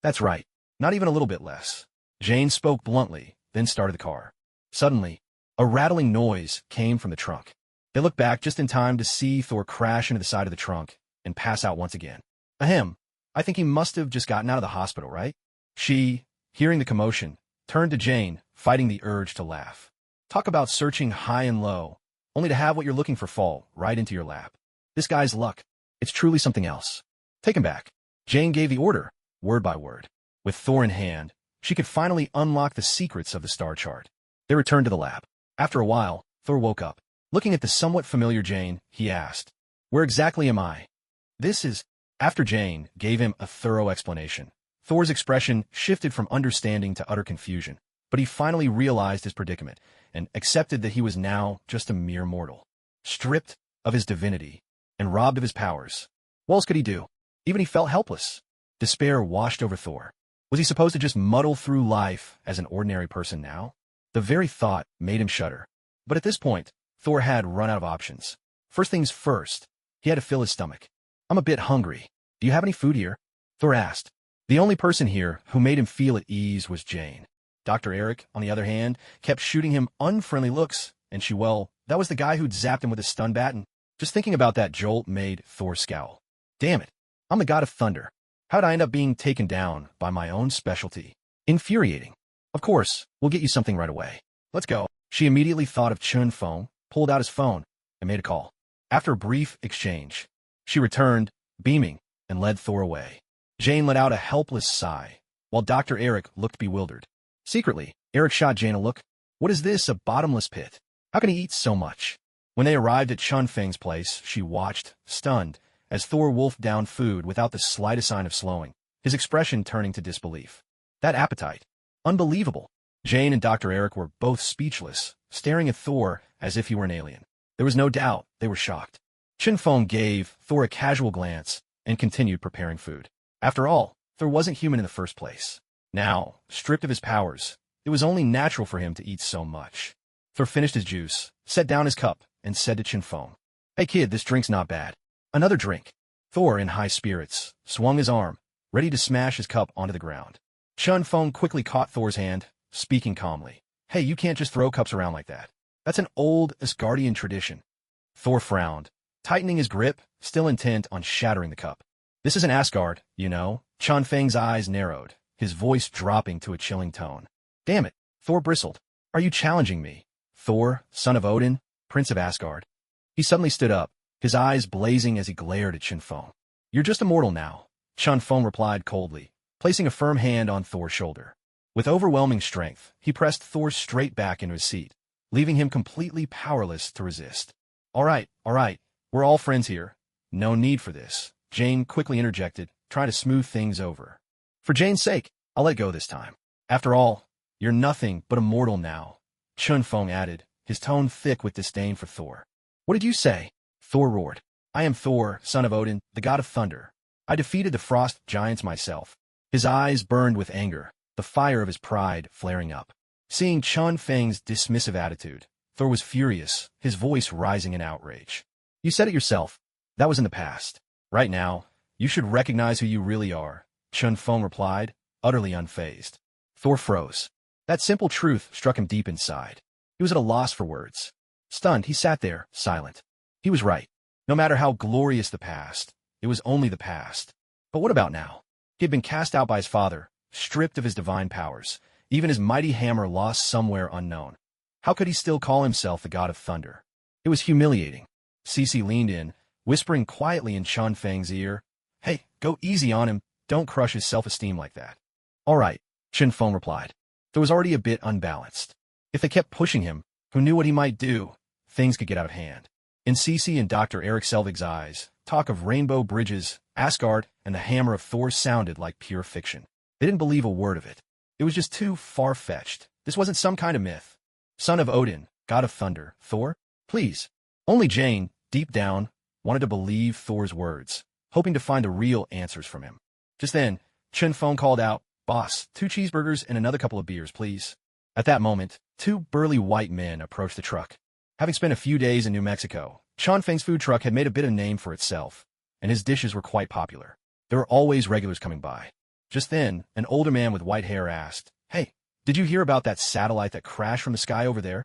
That's right, not even a little bit less. Jane spoke bluntly, then started the car. Suddenly, a rattling noise came from the trunk. They looked back just in time to see Thor crash into the side of the trunk and pass out once again. Ahem, I think he must have just gotten out of the hospital, right? She, hearing the commotion, turned to Jane, fighting the urge to laugh. Talk about searching high and low, only to have what you're looking for fall right into your lap. This guy's luck. It's truly something else. Take him back. Jane gave the order, word by word. With Thor in hand, she could finally unlock the secrets of the star chart. They returned to the lab. After a while, Thor woke up. Looking at the somewhat familiar Jane, he asked, "Where exactly am I?" This is... After Jane gave him a thorough explanation, Thor's expression shifted from understanding to utter confusion, but he finally realized his predicament and accepted that he was now just a mere mortal, stripped of his divinity and robbed of his powers. What else could he do? Even he felt helpless. Despair washed over Thor. Was he supposed to just muddle through life as an ordinary person now? The very thought made him shudder. But at this point, Thor had run out of options. First things first, he had to fill his stomach. I'm a bit hungry. Do you have any food here? Thor asked. The only person here who made him feel at ease was Jane. Dr. Eric, on the other hand, kept shooting him unfriendly looks, and that was the guy who'd zapped him with a stun baton. Just thinking about that jolt made Thor scowl. Damn it, I'm the god of thunder. How'd I end up being taken down by my own specialty? Infuriating. Of course, we'll get you something right away. Let's go. She immediately thought of Chun Fong, pulled out his phone, and made a call. After a brief exchange, she returned, beaming, and led Thor away. Jane let out a helpless sigh, while Dr. Eric looked bewildered. Secretly, Eric shot Jane a look. What is this, a bottomless pit? How can he eat so much? When they arrived at Chun Feng's place, she watched, stunned, as Thor wolfed down food without the slightest sign of slowing, his expression turning to disbelief. That appetite. Unbelievable. Jane and Dr. Eric were both speechless, staring at Thor as if he were an alien. There was no doubt they were shocked. Chun Feng gave Thor a casual glance and continued preparing food. After all, Thor wasn't human in the first place. Now, stripped of his powers, it was only natural for him to eat so much. Thor finished his juice, set down his cup, and said to Chun Feng, "Hey kid, this drink's not bad. Another drink." Thor, in high spirits, swung his arm, ready to smash his cup onto the ground. Chun Feng quickly caught Thor's hand, speaking calmly. "Hey, you can't just throw cups around like that. That's an old Asgardian tradition." Thor frowned, tightening his grip, still intent on shattering the cup. "This isn't Asgard, you know." Chun Feng's eyes narrowed, his voice dropping to a chilling tone. Damn it, Thor bristled. Are you challenging me? Thor, son of Odin, prince of Asgard. He suddenly stood up, his eyes blazing as he glared at Chun-Feng. You're just a mortal now, Chun-Feng replied coldly, placing a firm hand on Thor's shoulder. With overwhelming strength, he pressed Thor straight back into his seat, leaving him completely powerless to resist. All right, we're all friends here. No need for this, Jane quickly interjected, trying to smooth things over. For Jane's sake, I'll let go this time. After all, you're nothing but a mortal now, Chun-Feng added, his tone thick with disdain for Thor. What did you say? Thor roared. I am Thor, son of Odin, the god of thunder. I defeated the frost giants myself. His eyes burned with anger, the fire of his pride flaring up. Seeing Chun-Feng's dismissive attitude, Thor was furious, his voice rising in outrage. You said it yourself. That was in the past. Right now, you should recognize who you really are, Chun-Feng replied, utterly unfazed. Thor froze. That simple truth struck him deep inside. He was at a loss for words. Stunned, he sat there, silent. He was right. No matter how glorious the past, it was only the past. But what about now? He had been cast out by his father, stripped of his divine powers, even his mighty hammer lost somewhere unknown. How could he still call himself the god of thunder? It was humiliating. Cece leaned in, whispering quietly in Chun-Feng's ear, Hey, go easy on him, don't crush his self-esteem like that. All right, Chun-Feng replied. Thor was already a bit unbalanced. If they kept pushing him, who knew what he might do? Things could get out of hand. In Cece and Dr. Eric Selvig's eyes, talk of rainbow bridges, Asgard, and the hammer of Thor sounded like pure fiction. They didn't believe a word of it. It was just too far-fetched. This wasn't some kind of myth. Son of Odin, god of thunder, Thor? Please. Only Jane, deep down, wanted to believe Thor's words, hoping to find the real answers from him. Just then, Chun-Feng called out, Boss, 2 cheeseburgers and another couple of beers, please. At that moment, 2 burly white men approached the truck. Having spent a few days in New Mexico, Chun-Feng's food truck had made a bit of name for itself, and his dishes were quite popular. There were always regulars coming by. Just then, an older man with white hair asked, Hey, did you hear about that satellite that crashed from the sky over there?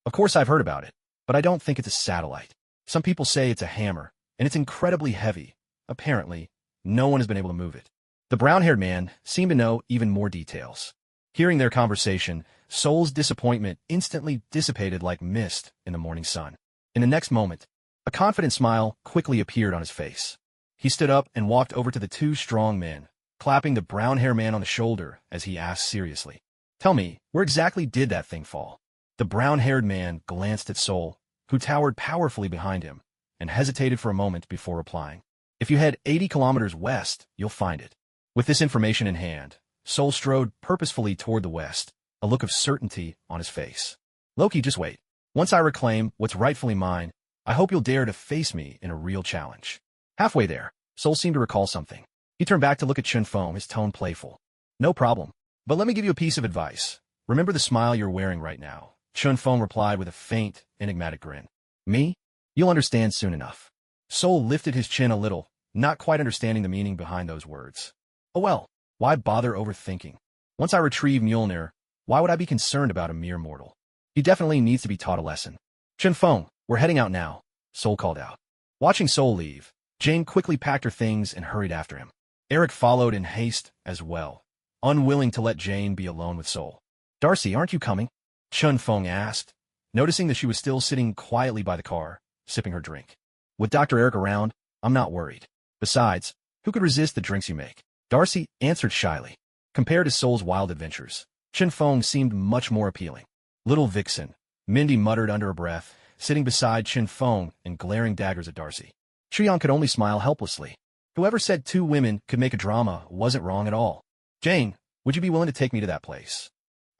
Of course I've heard about it, but I don't think it's a satellite. Some people say it's a hammer, and it's incredibly heavy. Apparently, no one has been able to move it. The brown-haired man seemed to know even more details. Hearing their conversation, Soul's disappointment instantly dissipated like mist in the morning sun. In the next moment, a confident smile quickly appeared on his face. He stood up and walked over to the 2 strong men, clapping the brown-haired man on the shoulder as he asked seriously, Tell me, where exactly did that thing fall? The brown-haired man glanced at Soul, who towered powerfully behind him, and hesitated for a moment before replying. If you head 80 kilometers west, you'll find it. With this information in hand, Soul strode purposefully toward the west, a look of certainty on his face. Loki, just wait. Once I reclaim what's rightfully mine, I hope you'll dare to face me in a real challenge. Halfway there, Soul seemed to recall something. He turned back to look at Chun-Feng, his tone playful. No problem. But let me give you a piece of advice. Remember the smile you're wearing right now. Chun-Feng replied with a faint, enigmatic grin. Me? You'll understand soon enough. Soul lifted his chin a little, not quite understanding the meaning behind those words. Oh well, why bother overthinking? Once I retrieve Mjolnir, why would I be concerned about a mere mortal? He definitely needs to be taught a lesson. Chun-Feng, we're heading out now, Soul called out. Watching Soul leave, Jane quickly packed her things and hurried after him. Eric followed in haste as well, unwilling to let Jane be alone with Soul. Darcy, aren't you coming? Chun-Feng asked, noticing that she was still sitting quietly by the car, sipping her drink. With Dr. Eric around, I'm not worried. Besides, who could resist the drinks you make? Darcy answered shyly. Compared to Soul's wild adventures, Chun-Feng seemed much more appealing. Little vixen, Mindy muttered under her breath, sitting beside Chun-Feng and glaring daggers at Darcy. Treon could only smile helplessly. Whoever said 2 women could make a drama wasn't wrong at all. Jane, would you be willing to take me to that place?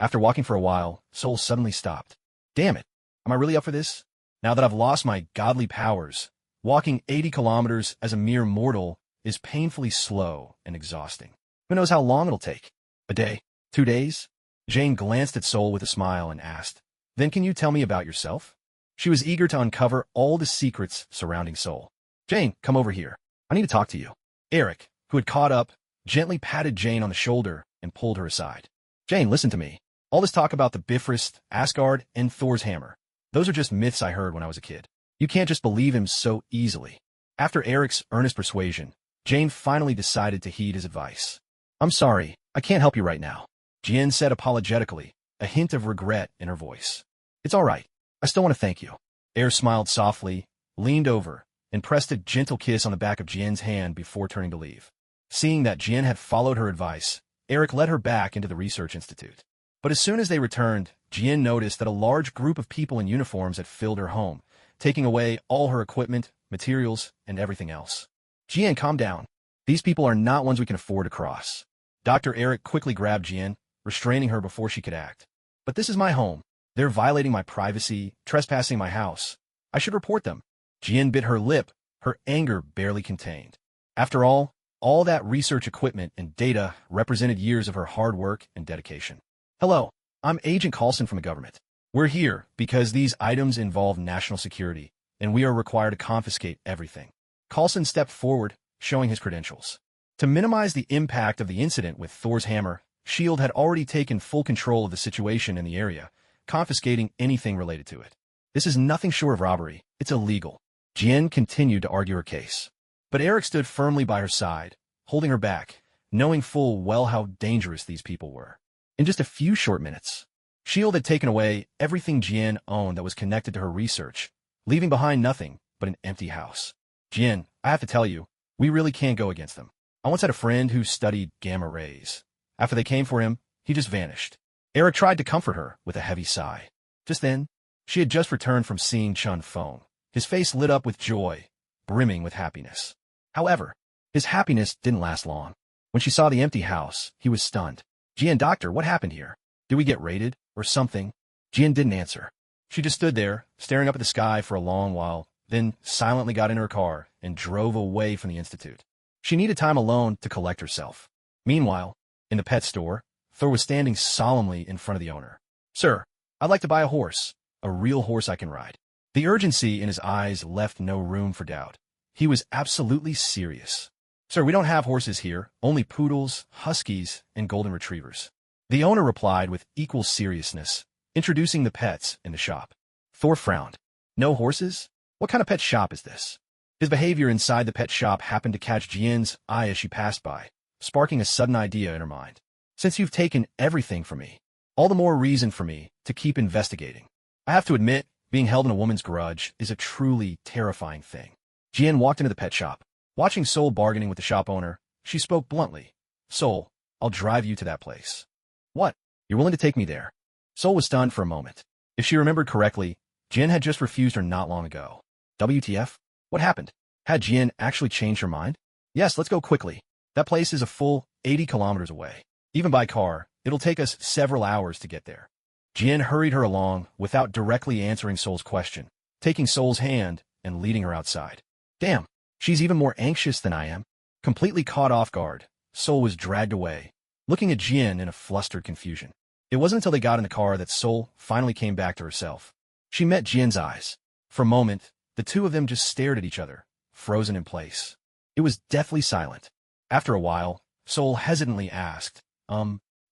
After walking for a while, Soul suddenly stopped. Damn it, am I really up for this? Now that I've lost my godly powers, walking 80 kilometers as a mere mortal is painfully slow and exhausting. Who knows how long it'll take? A day? 2 days? Jane glanced at Soul with a smile and asked, Then can you tell me about yourself? She was eager to uncover all the secrets surrounding Soul. Jane, come over here. I need to talk to you. Eric, who had caught up, gently patted Jane on the shoulder and pulled her aside. Jane, listen to me. All this talk about the Bifrost, Asgard, and Thor's hammer. Those are just myths I heard when I was a kid. You can't just believe him so easily. After Eric's earnest persuasion, Jane finally decided to heed his advice. I'm sorry, I can't help you right now, Jian said apologetically, a hint of regret in her voice. It's all right. I still want to thank you. Air smiled softly, leaned over, and pressed a gentle kiss on the back of Jian's hand before turning to leave. Seeing that Jian had followed her advice, Eric led her back into the research institute. But as soon as they returned, Jian noticed that a large group of people in uniforms had filled her home, taking away all her equipment, materials, and everything else. Jian, calm down. These people are not ones we can afford to cross. Dr. Eric quickly grabbed Jian, restraining her before she could act. But this is my home. They're violating my privacy, trespassing my house. I should report them. Jian bit her lip, her anger barely contained. After all that research equipment and data represented years of her hard work and dedication. Hello, I'm Agent Coulson from the government. We're here because these items involve national security, and we are required to confiscate everything. Coulson stepped forward, showing his credentials. To minimize the impact of the incident with Thor's hammer, S.H.I.E.L.D. had already taken full control of the situation in the area, confiscating anything related to it. This is nothing short of robbery. It's illegal. Jian continued to argue her case. But Eric stood firmly by her side, holding her back, knowing full well how dangerous these people were. In just a few short minutes, S.H.I.E.L.D. had taken away everything Jian owned that was connected to her research, leaving behind nothing but an empty house. Jian, I have to tell you, we really can't go against them. I once had a friend who studied gamma rays. After they came for him, he just vanished. Eric tried to comfort her with a heavy sigh. Just then, she had just returned from seeing Chun phone. His face lit up with joy, brimming with happiness. However, his happiness didn't last long. When she saw the empty house, he was stunned. Jian, doctor, what happened here? Did we get raided, or something? Jian didn't answer. She just stood there, staring up at the sky for a long while, then silently got into her car and drove away from the institute. She needed time alone to collect herself. Meanwhile, in the pet store, Thor was standing solemnly in front of the owner. Sir, I'd like to buy a horse, a real horse I can ride. The urgency in his eyes left no room for doubt. He was absolutely serious. Sir, we don't have horses here, only poodles, huskies, and golden retrievers. The owner replied with equal seriousness, introducing the pets in the shop. Thor frowned. No horses? What kind of pet shop is this? His behavior inside the pet shop happened to catch Jian's eye as she passed by, sparking a sudden idea in her mind. Since you've taken everything from me, all the more reason for me to keep investigating. I have to admit, being held in a woman's grudge is a truly terrifying thing. Jian walked into the pet shop. Watching Sol bargaining with the shop owner, she spoke bluntly. Sol, I'll drive you to that place. What? You're willing to take me there? Sol was stunned for a moment. If she remembered correctly, Jian had just refused her not long ago. WTF? What happened? Had Jian actually changed her mind? Yes, let's go quickly. That place is a full 80 kilometers away. Even by car, it'll take us several hours to get there. Jian hurried her along without directly answering Sol's question, taking Sol's hand and leading her outside. Damn, she's even more anxious than I am. Completely caught off guard, Sol was dragged away, looking at Jian in a flustered confusion. It wasn't until they got in the car that Sol finally came back to herself. She met Jian's eyes. For a moment, the two of them just stared at each other, frozen in place. It was deathly silent. After a while, Sol hesitantly asked,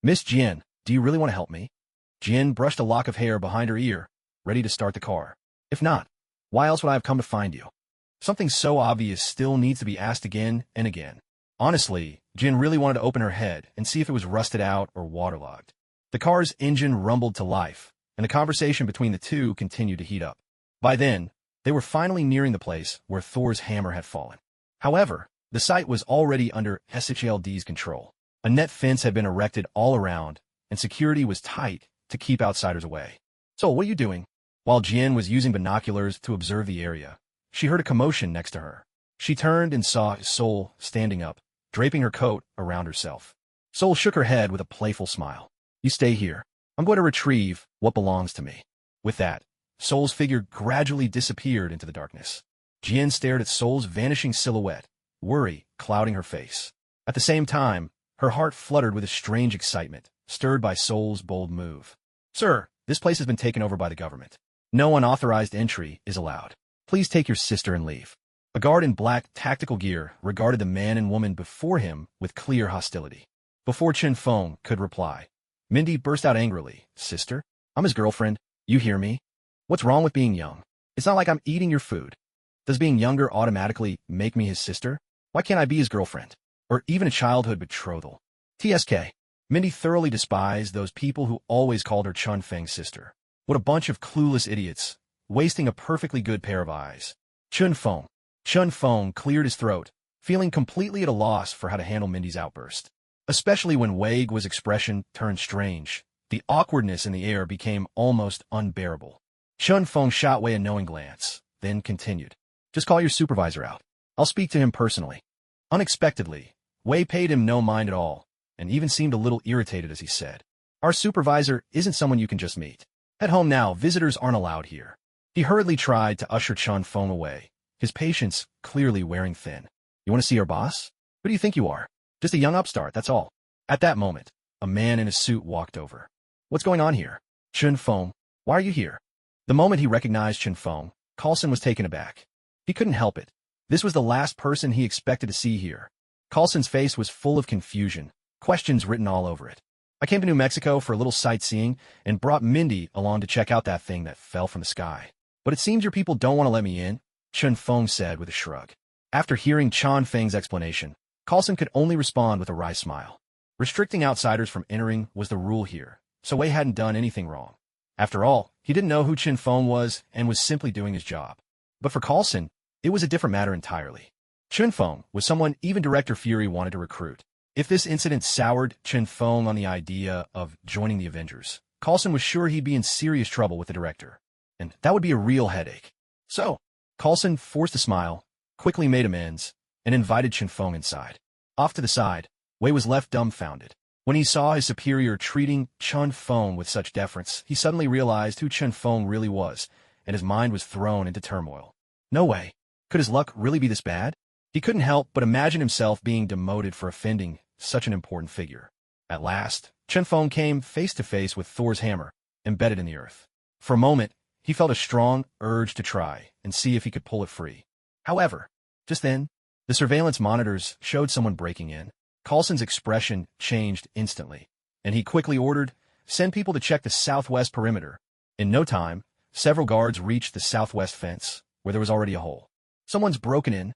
Miss Jian, do you really want to help me? Jian brushed a lock of hair behind her ear, ready to start the car. If not, why else would I have come to find you? Something so obvious still needs to be asked again and again. Honestly, Jian really wanted to open her head and see if it was rusted out or waterlogged. The car's engine rumbled to life, and the conversation between the two continued to heat up. By then, they were finally nearing the place where Thor's hammer had fallen. However, the site was already under S.H.I.E.L.D.'s control. A net fence had been erected all around, and security was tight to keep outsiders away. So, what are you doing? While Jian was using binoculars to observe the area, she heard a commotion next to her. She turned and saw Sol standing up, draping her coat around herself. Sol shook her head with a playful smile. You stay here. I'm going to retrieve what belongs to me. With that, Sol's figure gradually disappeared into the darkness. Jian stared at Sol's vanishing silhouette, worry clouding her face. At the same time, her heart fluttered with a strange excitement, stirred by Sol's bold move. Sir, this place has been taken over by the government. No unauthorized entry is allowed. Please take your sister and leave. A guard in black tactical gear regarded the man and woman before him with clear hostility. Before Chen Feng could reply, Mindy burst out angrily. Sister? I'm his girlfriend. You hear me? What's wrong with being young? It's not like I'm eating your food. Does being younger automatically make me his sister? Why can't I be his girlfriend? Or even a childhood betrothal? TSK. Mindy thoroughly despised those people who always called her Chun Feng's sister. What a bunch of clueless idiots, wasting a perfectly good pair of eyes. Chun Feng. Chun Feng cleared his throat, feeling completely at a loss for how to handle Mindy's outburst. Especially when Wei Guo's expression turned strange, the awkwardness in the air became almost unbearable. Chun Feng shot Wei a knowing glance, then continued. Just call your supervisor out. I'll speak to him personally. Unexpectedly, Wei paid him no mind at all, and even seemed a little irritated as he said, Our supervisor isn't someone you can just meet. Head home now, visitors aren't allowed here. He hurriedly tried to usher Chun Feng away, his patience clearly wearing thin. You want to see our boss? Who do you think you are? Just a young upstart, that's all. At that moment, a man in a suit walked over. What's going on here? Chun Feng, why are you here? The moment he recognized Chun Feng, Carlson was taken aback. He couldn't help it. This was the last person he expected to see here. Carlson's face was full of confusion, questions written all over it. I came to New Mexico for a little sightseeing and brought Mindy along to check out that thing that fell from the sky. But it seems your people don't want to let me in, Chun Feng said with a shrug. After hearing Chun Feng's explanation, Carlson could only respond with a wry smile. Restricting outsiders from entering was the rule here, so Wei hadn't done anything wrong. After all, he didn't know who Chun Feng was and was simply doing his job. But for Carlson, it was a different matter entirely. Chun Feng was someone even Director Fury wanted to recruit. If this incident soured Chun Feng on the idea of joining the Avengers, Carlson was sure he'd be in serious trouble with the director. And that would be a real headache. So, Carlson forced a smile, quickly made amends, and invited Chun Feng inside. Off to the side, Wei was left dumbfounded. When he saw his superior treating Chun Feng with such deference, he suddenly realized who Chun Feng really was, and his mind was thrown into turmoil. No way. Could his luck really be this bad? He couldn't help but imagine himself being demoted for offending such an important figure. At last, Chun Feng came face to face with Thor's hammer, embedded in the earth. For a moment, he felt a strong urge to try and see if he could pull it free. However, just then, the surveillance monitors showed someone breaking in. Carlson's expression changed instantly, and he quickly ordered, send people to check the southwest perimeter. In no time, several guards reached the southwest fence, where there was already a hole. Someone's broken in.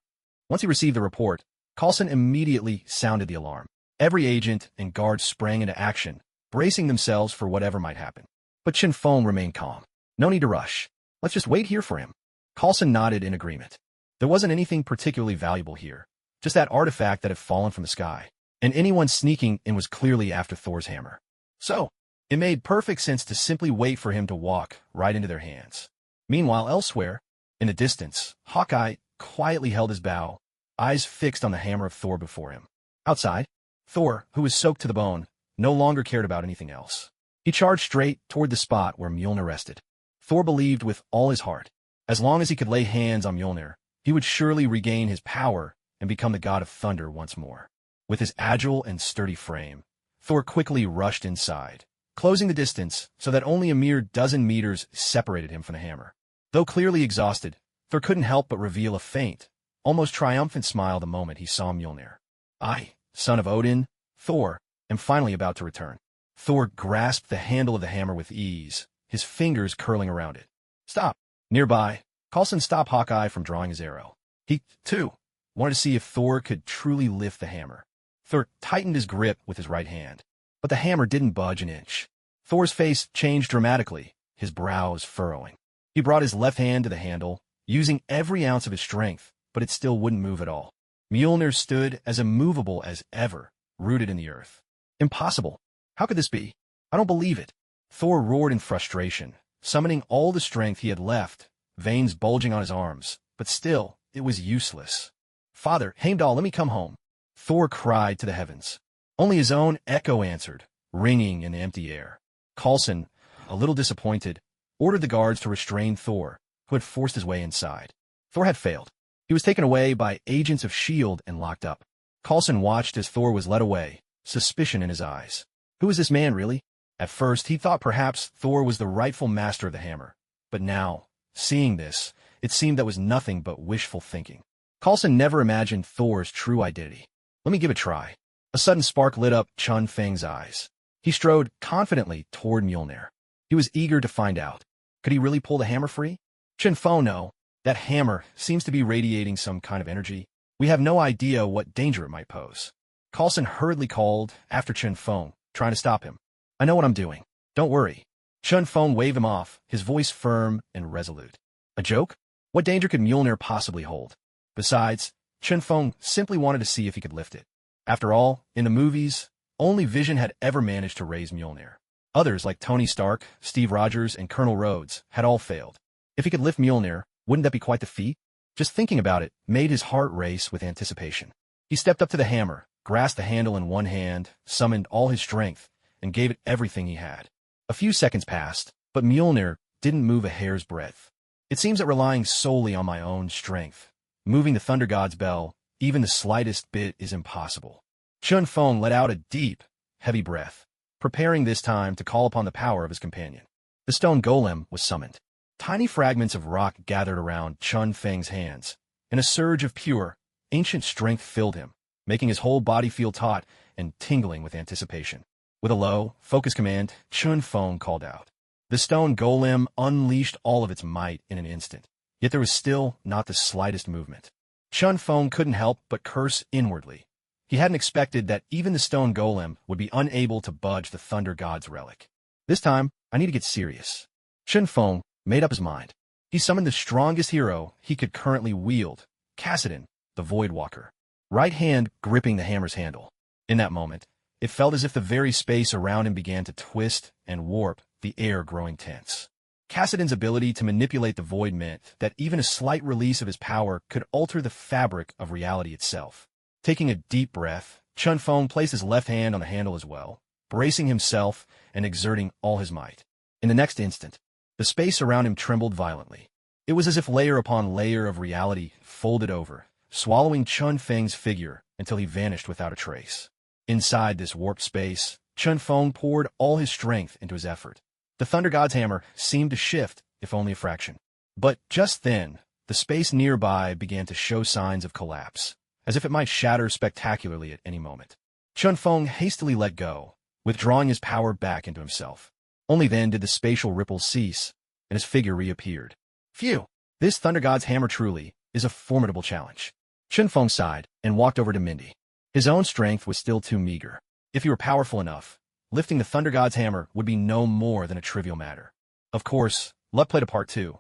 Once he received the report, Carlson immediately sounded the alarm. Every agent and guard sprang into action, bracing themselves for whatever might happen. But Chun Feng remained calm. No need to rush. Let's just wait here for him. Carlson nodded in agreement. There wasn't anything particularly valuable here, just that artifact that had fallen from the sky, and anyone sneaking in was clearly after Thor's hammer. So, it made perfect sense to simply wait for him to walk right into their hands. Meanwhile, elsewhere, in the distance, Hawkeye quietly held his bow, eyes fixed on the hammer of Thor before him. Outside, Thor, who was soaked to the bone, no longer cared about anything else. He charged straight toward the spot where Mjolnir rested. Thor believed with all his heart, as long as he could lay hands on Mjolnir, he would surely regain his power and become the god of thunder once more. With his agile and sturdy frame, Thor quickly rushed inside, closing the distance so that only a mere dozen meters separated him from the hammer. Though clearly exhausted, Thor couldn't help but reveal a faint, almost triumphant smile the moment he saw Mjolnir. I, son of Odin, Thor, am finally about to return. Thor grasped the handle of the hammer with ease, his fingers curling around it. Stop. Nearby, Carlson stopped Hawkeye from drawing his arrow. He, too, wanted to see if Thor could truly lift the hammer. Thor tightened his grip with his right hand, but the hammer didn't budge an inch. Thor's face changed dramatically, his brows furrowing. He brought his left hand to the handle, using every ounce of his strength, but it still wouldn't move at all. Mjolnir stood as immovable as ever, rooted in the earth. Impossible. How could this be? I don't believe it. Thor roared in frustration, summoning all the strength he had left, veins bulging on his arms, but still, it was useless. Father, Heimdall, let me come home. Thor cried to the heavens. Only his own echo answered, ringing in the empty air. Carlson, a little disappointed, ordered the guards to restrain Thor, who had forced his way inside. Thor had failed. He was taken away by agents of S.H.I.E.L.D. and locked up. Carlson watched as Thor was led away, suspicion in his eyes. Who is this man, really? At first, he thought perhaps Thor was the rightful master of the hammer. But now, seeing this, it seemed that was nothing but wishful thinking. Carlson never imagined Thor's true identity. Let me give it a try. A sudden spark lit up Chun Feng's eyes. He strode confidently toward Mjolnir. He was eager to find out. Could he really pull the hammer free? Chun Feng, no. That hammer seems to be radiating some kind of energy. We have no idea what danger it might pose. Carlson hurriedly called after Chun Feng, trying to stop him. I know what I'm doing. Don't worry. Chun Feng waved him off, his voice firm and resolute. A joke? What danger could Mjolnir possibly hold? Besides, Chun Feng simply wanted to see if he could lift it. After all, in the movies, only Vision had ever managed to raise Mjolnir. Others, like Tony Stark, Steve Rogers, and Colonel Rhodes, had all failed. If he could lift Mjolnir, wouldn't that be quite the feat? Just thinking about it made his heart race with anticipation. He stepped up to the hammer, grasped the handle in one hand, summoned all his strength, and gave it everything he had. A few seconds passed, but Mjolnir didn't move a hair's breadth. It seems that relying solely on my own strength, moving the Thunder God's bell, even the slightest bit is impossible. Chun Feng let out a deep, heavy breath, preparing this time to call upon the power of his companion. The stone golem was summoned. Tiny fragments of rock gathered around Chun Feng's hands, and a surge of pure, ancient strength filled him, making his whole body feel taut and tingling with anticipation. With a low, focused command, Chun Feng called out. The stone golem unleashed all of its might in an instant, yet there was still not the slightest movement. Chun Feng couldn't help but curse inwardly. He hadn't expected that even the stone golem would be unable to budge the Thunder God's relic. This time, I need to get serious. Chun Feng made up his mind. He summoned the strongest hero he could currently wield, Kassadin, the Voidwalker, right hand gripping the hammer's handle. In that moment, it felt as if the very space around him began to twist and warp, the air growing tense. Kassadin's ability to manipulate the void meant that even a slight release of his power could alter the fabric of reality itself. Taking a deep breath, Chun Feng placed his left hand on the handle as well, bracing himself and exerting all his might. In the next instant, the space around him trembled violently. It was as if layer upon layer of reality folded over, swallowing Chun Feng's figure until he vanished without a trace. Inside this warped space, Chun Feng poured all his strength into his effort. The Thunder God's hammer seemed to shift, if only a fraction. But just then, the space nearby began to show signs of collapse, as if it might shatter spectacularly at any moment. Chun Feng hastily let go, withdrawing his power back into himself. Only then did the spatial ripples cease, and his figure reappeared. Phew! This Thunder God's hammer truly is a formidable challenge. Chun Feng sighed and walked over to Mindy. His own strength was still too meager. If he were powerful enough, lifting the Thunder God's hammer would be no more than a trivial matter. Of course, luck played a part too.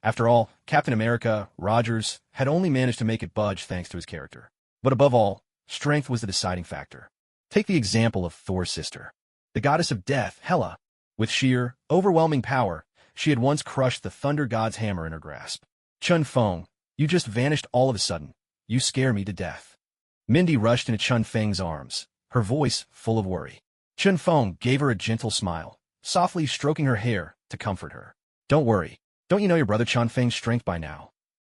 After all, Captain America, Rogers, had only managed to make it budge thanks to his character. But above all, strength was the deciding factor. Take the example of Thor's sister, the goddess of death, Hela. With sheer, overwhelming power, she had once crushed the Thunder God's hammer in her grasp. Chun Feng, you just vanished all of a sudden. You scare me to death. Mindy rushed into Chun Feng's arms, her voice full of worry. Chun Feng gave her a gentle smile, softly stroking her hair to comfort her. Don't worry. Don't you know your brother Chun Feng's strength by now?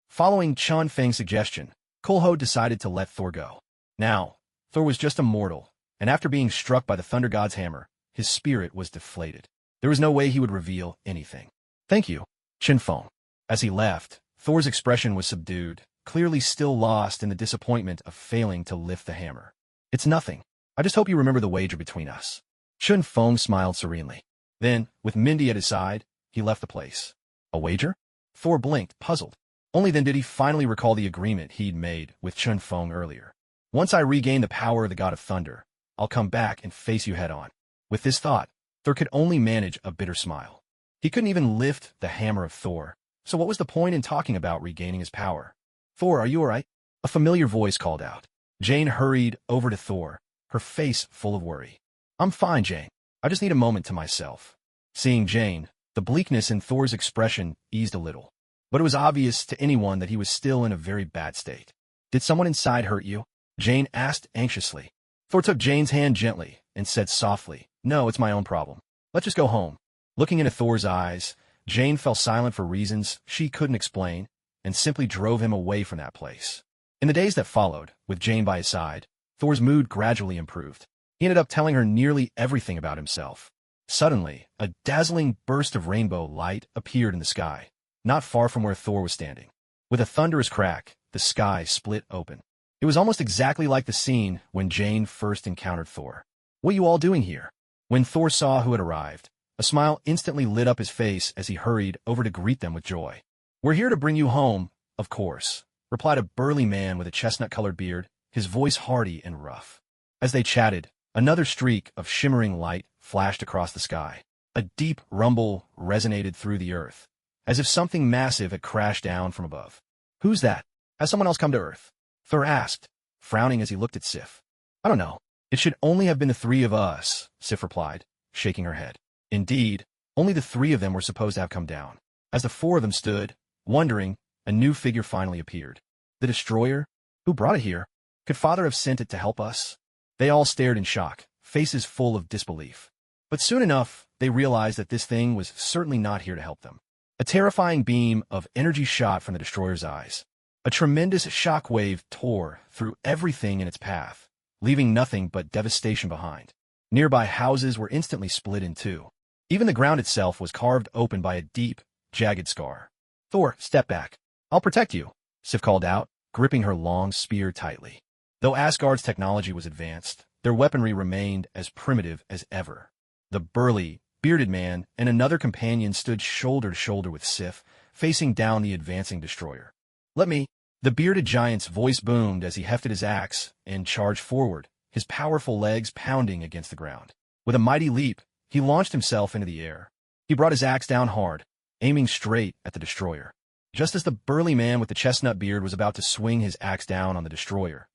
Following Chun Feng's suggestion, Kulho decided to let Thor go. Now, Thor was just a mortal, and after being struck by the Thunder God's hammer, his spirit was deflated. There was no way he would reveal anything. Thank you, Chun Feng. As he left, Thor's expression was subdued, clearly still lost in the disappointment of failing to lift the hammer. It's nothing. I just hope you remember the wager between us. Chun Feng smiled serenely. Then, with Mindy at his side, he left the place. A wager? Thor blinked, puzzled. Only then did he finally recall the agreement he'd made with Chun Feng earlier. Once I regain the power of the God of Thunder, I'll come back and face you head-on. With this thought, Thor could only manage a bitter smile. He couldn't even lift the hammer of Thor, so what was the point in talking about regaining his power? Thor, are you all right? A familiar voice called out. Jane hurried over to Thor, her face full of worry. I'm fine, Jane. I just need a moment to myself. Seeing Jane, the bleakness in Thor's expression eased a little, but it was obvious to anyone that he was still in a very bad state. Did someone inside hurt you? Jane asked anxiously. Thor took Jane's hand gently and said softly, No, it's my own problem. Let's just go home. Looking into Thor's eyes, Jane fell silent for reasons she couldn't explain and simply drove him away from that place. In the days that followed, with Jane by his side, Thor's mood gradually improved. He ended up telling her nearly everything about himself. Suddenly, a dazzling burst of rainbow light appeared in the sky, not far from where Thor was standing. With a thunderous crack, the sky split open. It was almost exactly like the scene when Jane first encountered Thor. What are you all doing here? When Thor saw who had arrived, a smile instantly lit up his face as he hurried over to greet them with joy. We're here to bring you home, of course, replied a burly man with a chestnut-colored beard, his voice hearty and rough. As they chatted, Another streak of shimmering light flashed across the sky. A deep rumble resonated through the earth, as if something massive had crashed down from above. "Who's that? Has someone else come to Earth?" Thor asked, frowning as he looked at Sif. "I don't know. It should only have been the three of us," Sif replied, shaking her head. Indeed, only the three of them were supposed to have come down. As the four of them stood, wondering, a new figure finally appeared. The destroyer? Who brought it here? Could Father have sent it to help us? They all stared in shock, faces full of disbelief. But soon enough, they realized that this thing was certainly not here to help them. A terrifying beam of energy shot from the destroyer's eyes. A tremendous shock wave tore through everything in its path, leaving nothing but devastation behind. Nearby houses were instantly split in two. Even the ground itself was carved open by a deep, jagged scar. "Thor, step back. I'll protect you," Sif called out, gripping her long spear tightly. Though Asgard's technology was advanced, their weaponry remained as primitive as ever. The burly, bearded man and another companion stood shoulder to shoulder with Sif, facing down the advancing destroyer. "Let me." The bearded giant's voice boomed as he hefted his axe and charged forward, his powerful legs pounding against the ground. With a mighty leap, he launched himself into the air. He brought his axe down hard, aiming straight at the destroyer. Just as the burly man with the chestnut beard was about to swing his axe down on the destroyer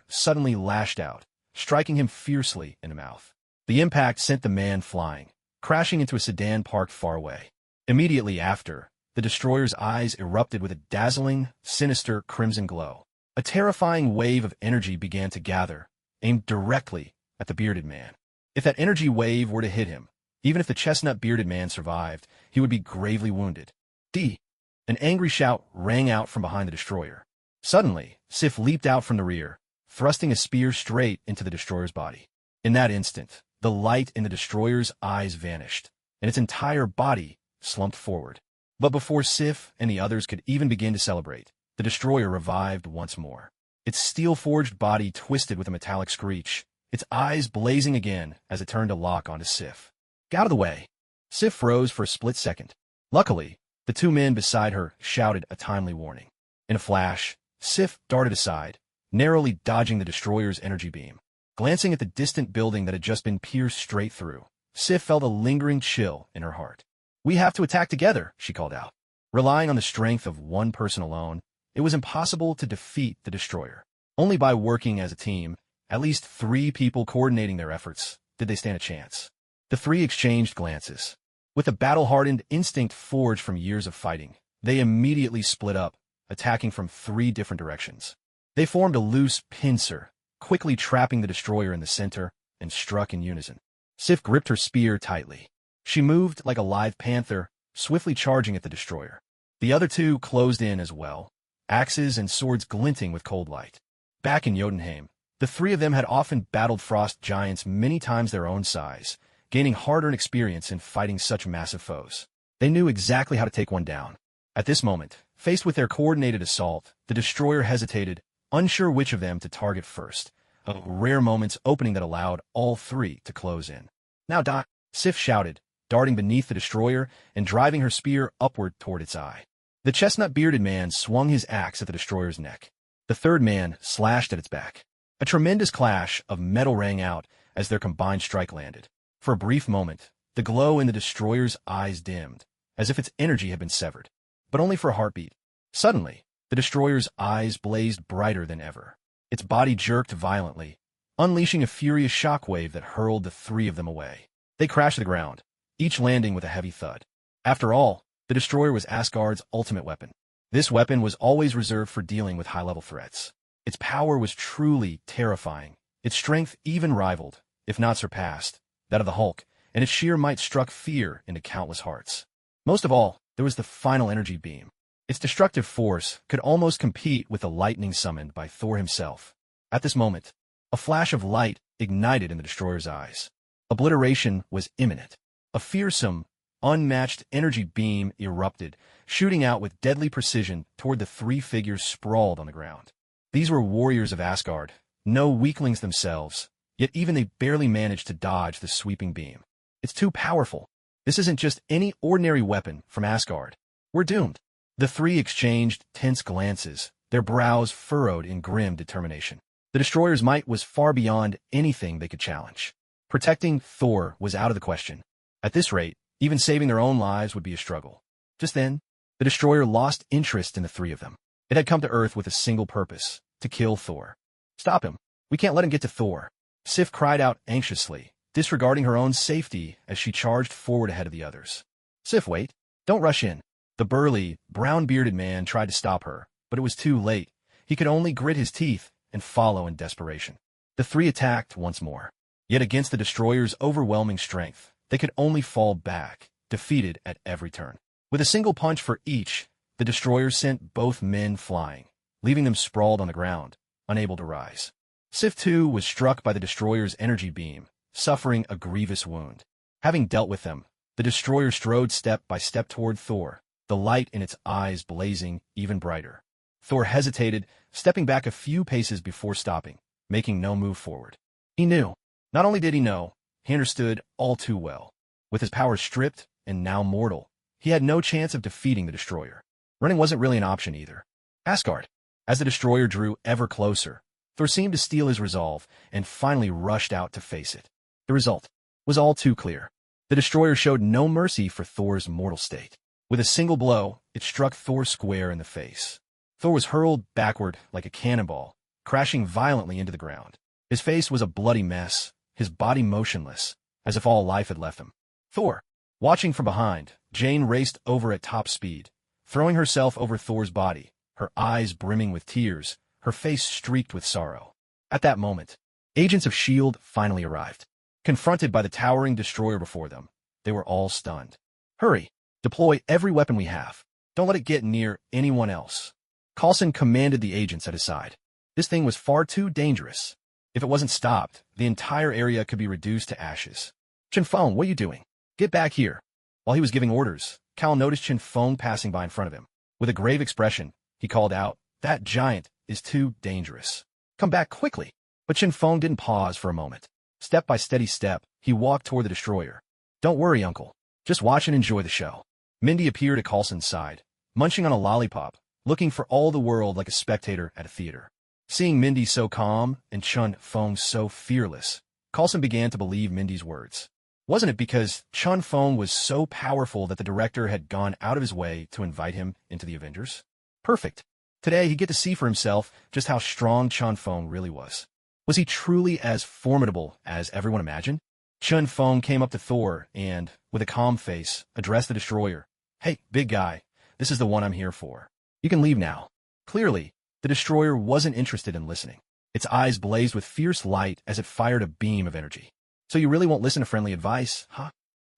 suddenly lashed out, striking him fiercely in the mouth. The impact sent the man flying, crashing into a sedan parked far away. Immediately after, the destroyer's eyes erupted with a dazzling, sinister crimson glow. A terrifying wave of energy began to gather, aimed directly at the bearded man. If that energy wave were to hit him, even if the chestnut-bearded man survived, he would be gravely wounded. An angry shout rang out from behind the destroyer. Suddenly, Sif leaped out from the rear, thrusting a spear straight into the destroyer's body. In that instant, the light in the destroyer's eyes vanished, and its entire body slumped forward. But before Sif and the others could even begin to celebrate, the destroyer revived once more. Its steel-forged body twisted with a metallic screech, its eyes blazing again as it turned to lock onto Sif. "Get out of the way!" Sif froze for a split second. Luckily, the two men beside her shouted a timely warning. In a flash, Sif darted aside, narrowly dodging the destroyer's energy beam. Glancing at the distant building that had just been pierced straight through, Sif felt a lingering chill in her heart. "We have to attack together," she called out. Relying on the strength of one person alone, it was impossible to defeat the destroyer. Only by working as a team, at least 3 people coordinating their efforts, did they stand a chance. The 3 exchanged glances. With a battle-hardened instinct forged from years of fighting, they immediately split up, attacking from 3 different directions. They formed a loose pincer, quickly trapping the destroyer in the center, and struck in unison. Sif gripped her spear tightly. She moved like a live panther, swiftly charging at the destroyer. The other 2 closed in as well, axes and swords glinting with cold light. Back in Jotunheim, the 3 of them had often battled frost giants many times their own size, gaining hard-earned experience in fighting such massive foes. They knew exactly how to take one down. At this moment, faced with their coordinated assault, the destroyer hesitated, unsure which of them to target first, a rare moment's opening that allowed all 3 to close in. "Now, Doc," Sif shouted, darting beneath the destroyer and driving her spear upward toward its eye. The chestnut-bearded man swung his axe at the destroyer's neck. The third man slashed at its back. A tremendous clash of metal rang out as their combined strike landed. For a brief moment, the glow in the destroyer's eyes dimmed, as if its energy had been severed. But only for a heartbeat. Suddenly, the destroyer's eyes blazed brighter than ever. Its body jerked violently, unleashing a furious shockwave that hurled the 3 of them away. They crashed to the ground, each landing with a heavy thud. After all, the destroyer was Asgard's ultimate weapon. This weapon was always reserved for dealing with high-level threats. Its power was truly terrifying. Its strength even rivaled, if not surpassed, that of the Hulk, and its sheer might struck fear into countless hearts. Most of all, there was the final energy beam. Its destructive force could almost compete with the lightning summoned by Thor himself. At this moment, a flash of light ignited in the destroyer's eyes. Obliteration was imminent. A fearsome, unmatched energy beam erupted, shooting out with deadly precision toward the 3 figures sprawled on the ground. These were warriors of Asgard, no weaklings themselves, yet even they barely managed to dodge the sweeping beam. "It's too powerful. This isn't just any ordinary weapon from Asgard. We're doomed." The 3 exchanged tense glances, their brows furrowed in grim determination. The destroyer's might was far beyond anything they could challenge. Protecting Thor was out of the question. At this rate, even saving their own lives would be a struggle. Just then, the destroyer lost interest in the three of them. It had come to Earth with a single purpose: to kill Thor. Stop him. We can't let him get to Thor. Sif cried out anxiously, disregarding her own safety as she charged forward ahead of the others. Sif, wait. Don't rush in. The burly, brown-bearded man tried to stop her, but it was too late. He could only grit his teeth and follow in desperation. The three attacked once more. Yet against the destroyer's overwhelming strength, they could only fall back, defeated at every turn. With a single punch for each, the destroyer sent both men flying, leaving them sprawled on the ground, unable to rise. Sif, too, was struck by the destroyer's energy beam, suffering a grievous wound. Having dealt with them, the destroyer strode step by step toward Thor, the light in its eyes blazing even brighter. Thor hesitated, stepping back a few paces before stopping, making no move forward. He knew. Not only did he know, he understood all too well. With his powers stripped, and now mortal, he had no chance of defeating the destroyer. Running wasn't really an option either. Asgard. As the destroyer drew ever closer, Thor seemed to steal his resolve and finally rushed out to face it. The result was all too clear. The destroyer showed no mercy for Thor's mortal state. With a single blow, it struck Thor square in the face. Thor was hurled backward like a cannonball, crashing violently into the ground. His face was a bloody mess, his body motionless, as if all life had left him. Thor. Watching from behind, Jane raced over at top speed, throwing herself over Thor's body, her eyes brimming with tears, her face streaked with sorrow. At that moment, agents of S.H.I.E.L.D. finally arrived. Confronted by the towering destroyer before them, they were all stunned. Hurry! Deploy every weapon we have. Don't let it get near anyone else. Coulson commanded the agents at his side. This thing was far too dangerous. If it wasn't stopped, the entire area could be reduced to ashes. Chin-Fong, what are you doing? Get back here. While he was giving orders, Cal noticed Chin-Fong passing by in front of him. With a grave expression, he called out, "That giant is too dangerous. Come back quickly." But Chin-Fong didn't pause for a moment. Step by steady step, he walked toward the destroyer. "Don't worry, Uncle. Just watch and enjoy the show." Mindy appeared at Coulson's side, munching on a lollipop, looking for all the world like a spectator at a theater. Seeing Mindy so calm and Chun-Fong so fearless, Coulson began to believe Mindy's words. Wasn't it because Chun-Fong was so powerful that the director had gone out of his way to invite him into the Avengers? Perfect. Today he'd get to see for himself just how strong Chun-Fong really was. Was he truly as formidable as everyone imagined? Chun-Fong came up to Thor and, with a calm face, addressed the destroyer. "Hey, big guy, this is the one I'm here for. You can leave now." Clearly, the destroyer wasn't interested in listening. Its eyes blazed with fierce light as it fired a beam of energy. "So you really won't listen to friendly advice, huh?"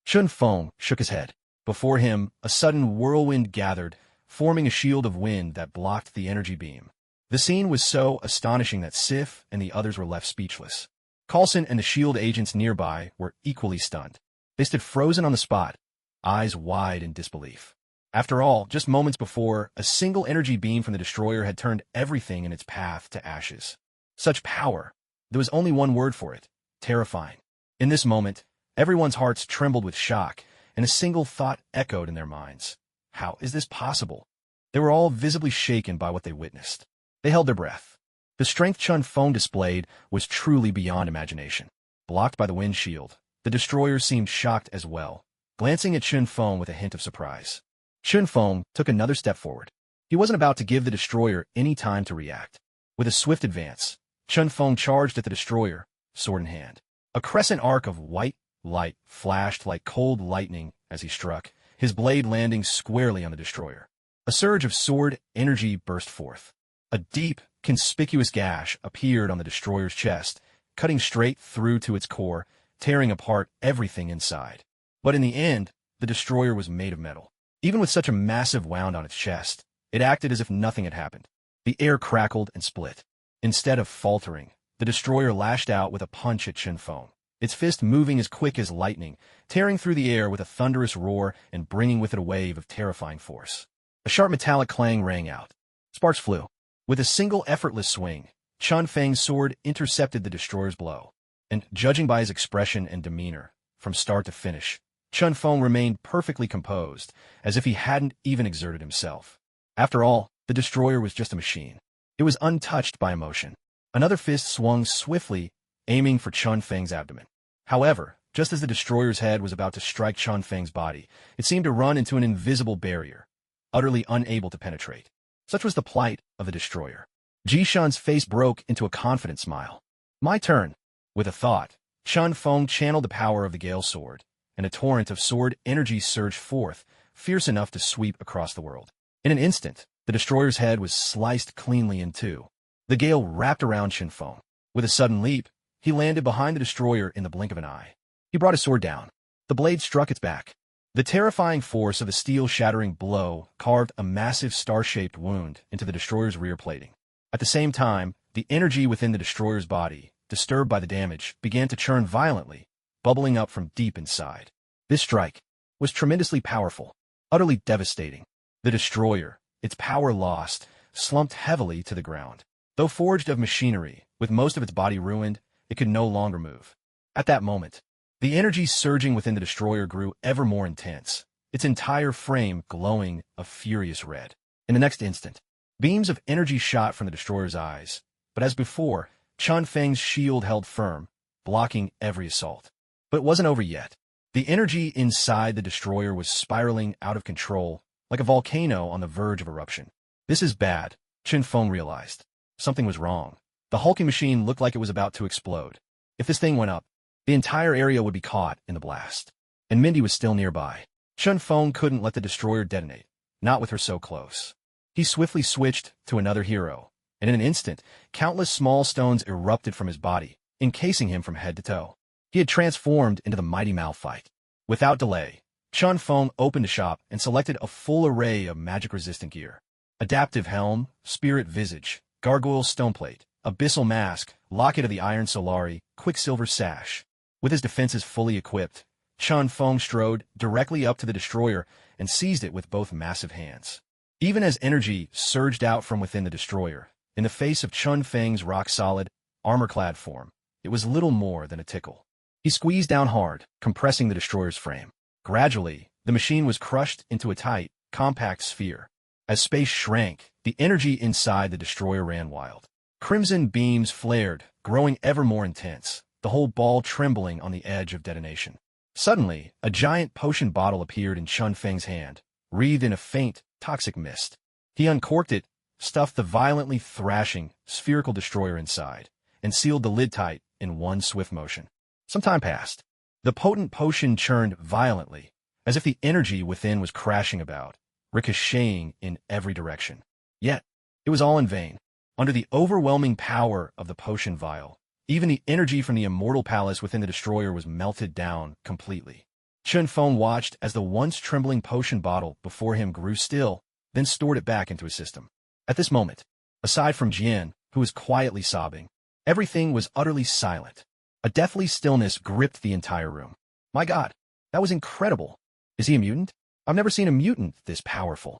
Chun-Fong shook his head. Before him, a sudden whirlwind gathered, forming a shield of wind that blocked the energy beam. The scene was so astonishing that Sif and the others were left speechless. Coulson and the S.H.I.E.L.D. agents nearby were equally stunned. They stood frozen on the spot, eyes wide in disbelief. After all, just moments before, a single energy beam from the destroyer had turned everything in its path to ashes. Such power. There was only one word for it: terrifying. In this moment, everyone's hearts trembled with shock, and a single thought echoed in their minds. How is this possible? They were all visibly shaken by what they witnessed. They held their breath. The strength Chun-Fong displayed was truly beyond imagination. Blocked by the wind shield, the destroyer seemed shocked as well, glancing at Chun-Fong with a hint of surprise. Chun-Fong took another step forward. He wasn't about to give the destroyer any time to react. With a swift advance, Chun-Fong charged at the destroyer, sword in hand. A crescent arc of white light flashed like cold lightning as he struck, his blade landing squarely on the destroyer. A surge of sword energy burst forth. A deep, conspicuous gash appeared on the destroyer's chest, cutting straight through to its core, tearing apart everything inside. But in the end, the destroyer was made of metal. Even with such a massive wound on its chest, it acted as if nothing had happened. The air crackled and split. Instead of faltering, the destroyer lashed out with a punch at Chun-Fong, its fist moving as quick as lightning, tearing through the air with a thunderous roar and bringing with it a wave of terrifying force. A sharp metallic clang rang out. Sparks flew. With a single effortless swing, Chun-Feng's sword intercepted the destroyer's blow. And, judging by his expression and demeanor, from start to finish, Chun-Fong remained perfectly composed, as if he hadn't even exerted himself. After all, the destroyer was just a machine. It was untouched by emotion. Another fist swung swiftly, aiming for Chun Feng's abdomen. However, just as the destroyer's head was about to strike Chun Feng's body, it seemed to run into an invisible barrier, utterly unable to penetrate. Such was the plight of the destroyer. Jishan's face broke into a confident smile. My turn. With a thought, Chun Feng channeled the power of the Gale Sword, and a torrent of sword energy surged forth, fierce enough to sweep across the world. In an instant, the destroyer's head was sliced cleanly in two. The gale wrapped around Chun Feng. With a sudden leap, he landed behind the destroyer in the blink of an eye. He brought his sword down. The blade struck its back. The terrifying force of a steel-shattering blow carved a massive star-shaped wound into the destroyer's rear plating. At the same time, the energy within the destroyer's body, disturbed by the damage, began to churn violently, bubbling up from deep inside. This strike was tremendously powerful, utterly devastating. The destroyer, its power lost, slumped heavily to the ground. Though forged of machinery, with most of its body ruined, it could no longer move. At that moment, the energy surging within the destroyer grew ever more intense, its entire frame glowing a furious red. In the next instant, beams of energy shot from the destroyer's eyes, but as before, Chun Feng's shield held firm, blocking every assault. But it wasn't over yet. The energy inside the destroyer was spiraling out of control, like a volcano on the verge of eruption. This is bad, Chun Feng realized. Something was wrong. The hulking machine looked like it was about to explode. If this thing went up, the entire area would be caught in the blast. And Mindy was still nearby. Chun Feng couldn't let the destroyer detonate, not with her so close. He swiftly switched to another hero, and in an instant, countless small stones erupted from his body, encasing him from head to toe. He had transformed into the mighty Malphite. Without delay, Chun Feng opened a shop and selected a full array of magic-resistant gear. Adaptive helm, spirit visage, gargoyle stoneplate, abyssal mask, locket of the iron solari, quicksilver sash. With his defenses fully equipped, Chun Feng strode directly up to the destroyer and seized it with both massive hands. Even as energy surged out from within the destroyer, in the face of Chun Feng's rock-solid, armor-clad form, it was little more than a tickle. He squeezed down hard, compressing the destroyer's frame. Gradually, the machine was crushed into a tight, compact sphere. As space shrank, the energy inside the destroyer ran wild. Crimson beams flared, growing ever more intense, the whole ball trembling on the edge of detonation. Suddenly, a giant potion bottle appeared in Chun Feng's hand, wreathed in a faint, toxic mist. He uncorked it, stuffed the violently thrashing, spherical destroyer inside, and sealed the lid tight in one swift motion. Some time passed. The potent potion churned violently, as if the energy within was crashing about, ricocheting in every direction. Yet, it was all in vain. Under the overwhelming power of the potion vial, even the energy from the immortal palace within the destroyer was melted down completely. Chun Feng watched as the once trembling potion bottle before him grew still, then stored it back into his system. At this moment, aside from Jian, who was quietly sobbing, everything was utterly silent. A deathly stillness gripped the entire room. My God, that was incredible. Is he a mutant? I've never seen a mutant this powerful.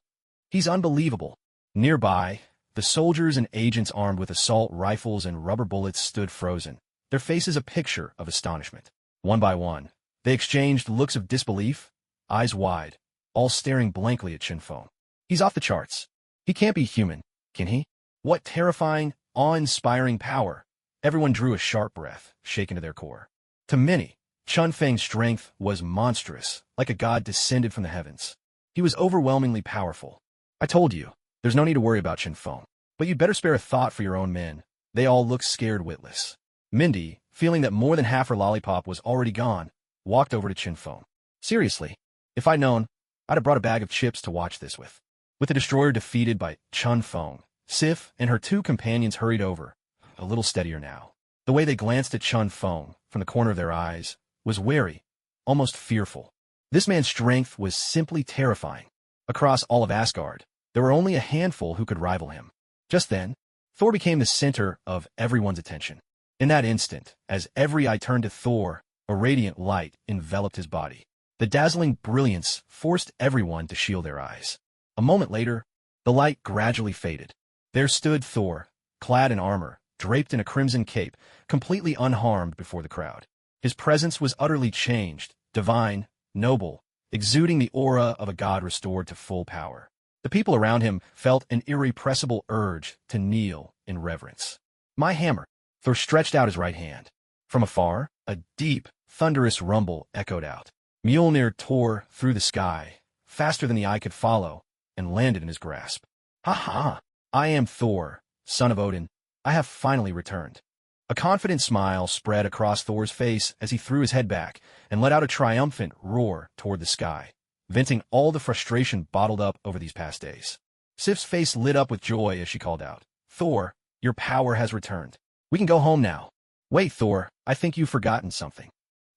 He's unbelievable. Nearby, the soldiers and agents armed with assault rifles and rubber bullets stood frozen, their faces a picture of astonishment. One by one, they exchanged looks of disbelief, eyes wide, all staring blankly at Chun Feng. He's off the charts. He can't be human, can he? What terrifying, awe-inspiring power. Everyone drew a sharp breath, shaken to their core. To many, Chun Feng's strength was monstrous, like a god descended from the heavens. He was overwhelmingly powerful. I told you, there's no need to worry about Chun Feng. But you'd better spare a thought for your own men. They all looked scared witless. Mindy, feeling that more than half her lollipop was already gone, walked over to Chun Feng. Seriously, if I'd known, I'd have brought a bag of chips to watch this with. With the destroyer defeated by Chun Feng, Sif and her two companions hurried over, a little steadier now. The way they glanced at Chun Feng, from the corner of their eyes, was wary, almost fearful. This man's strength was simply terrifying. Across all of Asgard, there were only a handful who could rival him. Just then, Thor became the center of everyone's attention. In that instant, as every eye turned to Thor, a radiant light enveloped his body. The dazzling brilliance forced everyone to shield their eyes. A moment later, the light gradually faded. There stood Thor, clad in armor, draped in a crimson cape, completely unharmed before the crowd. His presence was utterly changed, divine, noble, exuding the aura of a god restored to full power. The people around him felt an irrepressible urge to kneel in reverence. My hammer. Thor stretched out his right hand. From afar, a deep, thunderous rumble echoed out. Mjolnir tore through the sky, faster than the eye could follow, and landed in his grasp. Ha ha! I am Thor, son of Odin. I have finally returned. A confident smile spread across Thor's face as he threw his head back and let out a triumphant roar toward the sky, venting all the frustration bottled up over these past days. Sif's face lit up with joy as she called out, "Thor, your power has returned. We can go home now." "Wait, Thor, I think you've forgotten something."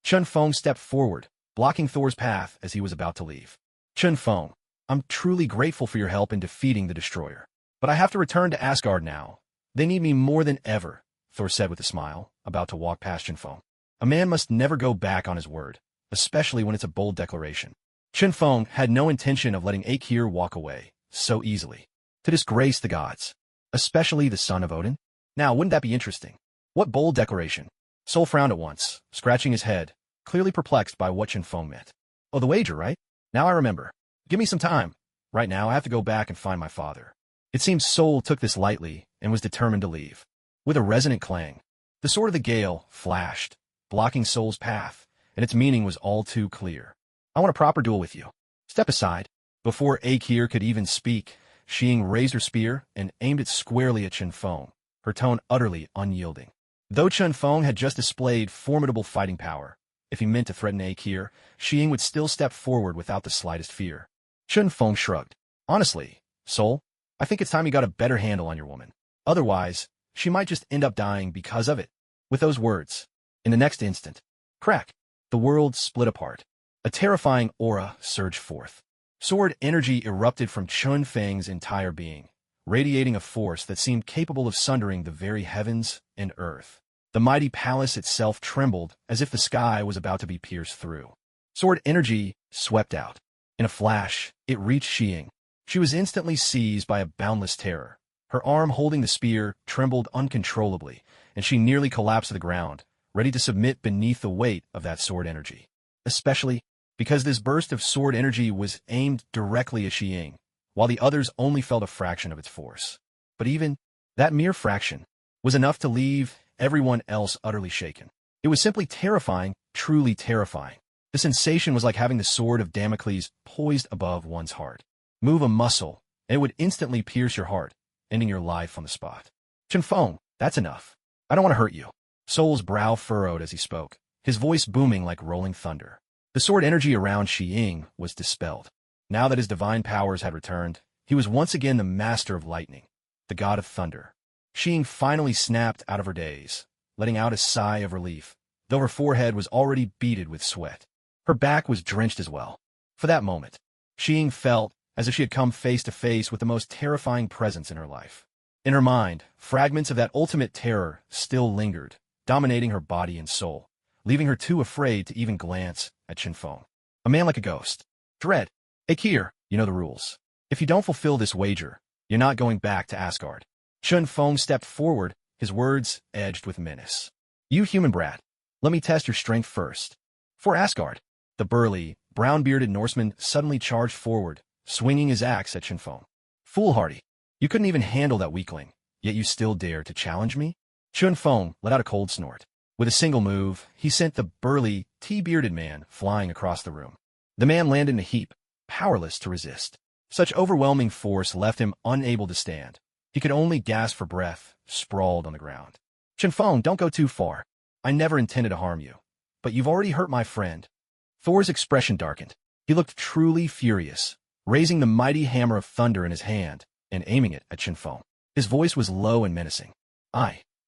Chun Fong stepped forward, blocking Thor's path as he was about to leave. "Chun Fong, I'm truly grateful for your help in defeating the Destroyer. But I have to return to Asgard now. They need me more than ever," Thor said with a smile, about to walk past Chun Fong. A man must never go back on his word, especially when it's a bold declaration. Chun Fong had no intention of letting Akir walk away so easily. To disgrace the gods, especially the son of Odin? Now, wouldn't that be interesting? What bold declaration? Sol frowned at once, scratching his head, clearly perplexed by what Chun Fong meant. "Oh, the wager, right? Now I remember. Give me some time. Right now, I have to go back and find my father." It seems Sol took this lightly and was determined to leave. With a resonant clang, the sword of the Gale flashed, blocking Sol's path, and its meaning was all too clear. "I want a proper duel with you. Step aside." Before Akir could even speak, Xing raised her spear and aimed it squarely at Chun Fong, her tone utterly unyielding. Though Chun Fong had just displayed formidable fighting power, if he meant to threaten Akir, Xing would still step forward without the slightest fear. Chun Fong shrugged. "Honestly, Sol, I think it's time you got a better handle on your woman. Otherwise, she might just end up dying because of it." With those words, in the next instant, crack, the world split apart. A terrifying aura surged forth. Sword energy erupted from Chun Feng's entire being, radiating a force that seemed capable of sundering the very heavens and earth. The mighty palace itself trembled as if the sky was about to be pierced through. Sword energy swept out. In a flash, it reached Xing. She was instantly seized by a boundless terror. Her arm holding the spear trembled uncontrollably, and she nearly collapsed to the ground, ready to submit beneath the weight of that sword energy. Especially because this burst of sword energy was aimed directly at Xing, while the others only felt a fraction of its force. But even that mere fraction was enough to leave everyone else utterly shaken. It was simply terrifying, truly terrifying. The sensation was like having the sword of Damocles poised above one's heart. Move a muscle, and it would instantly pierce your heart, ending your life on the spot. "Chun Fong, that's enough. I don't want to hurt you." Sol's brow furrowed as he spoke, his voice booming like rolling thunder. The sword energy around Xing was dispelled. Now that his divine powers had returned, he was once again the master of lightning, the god of thunder. Xing finally snapped out of her daze, letting out a sigh of relief, though her forehead was already beaded with sweat. Her back was drenched as well. For that moment, Xing felt as if she had come face to face with the most terrifying presence in her life. In her mind, fragments of that ultimate terror still lingered, dominating her body and soul, leaving her too afraid to even glance at Chun Fong. A man like a ghost. Dread. Akir, you know the rules. If you don't fulfill this wager, you're not going back to Asgard. Chun Fong stepped forward, his words edged with menace. "You human brat, let me test your strength first." For Asgard, the burly, brown-bearded Norseman suddenly charged forward, swinging his axe at Chun Fong. "Foolhardy, you couldn't even handle that weakling, yet you still dare to challenge me?" Chun Fong let out a cold snort. With a single move, he sent the burly, tea-bearded man flying across the room. The man landed in a heap, powerless to resist. Such overwhelming force left him unable to stand. He could only gasp for breath, sprawled on the ground. "Chun Fong, don't go too far. I never intended to harm you. But you've already hurt my friend." Thor's expression darkened. He looked truly furious, raising the mighty hammer of thunder in his hand and aiming it at Chun Fong. His voice was low and menacing.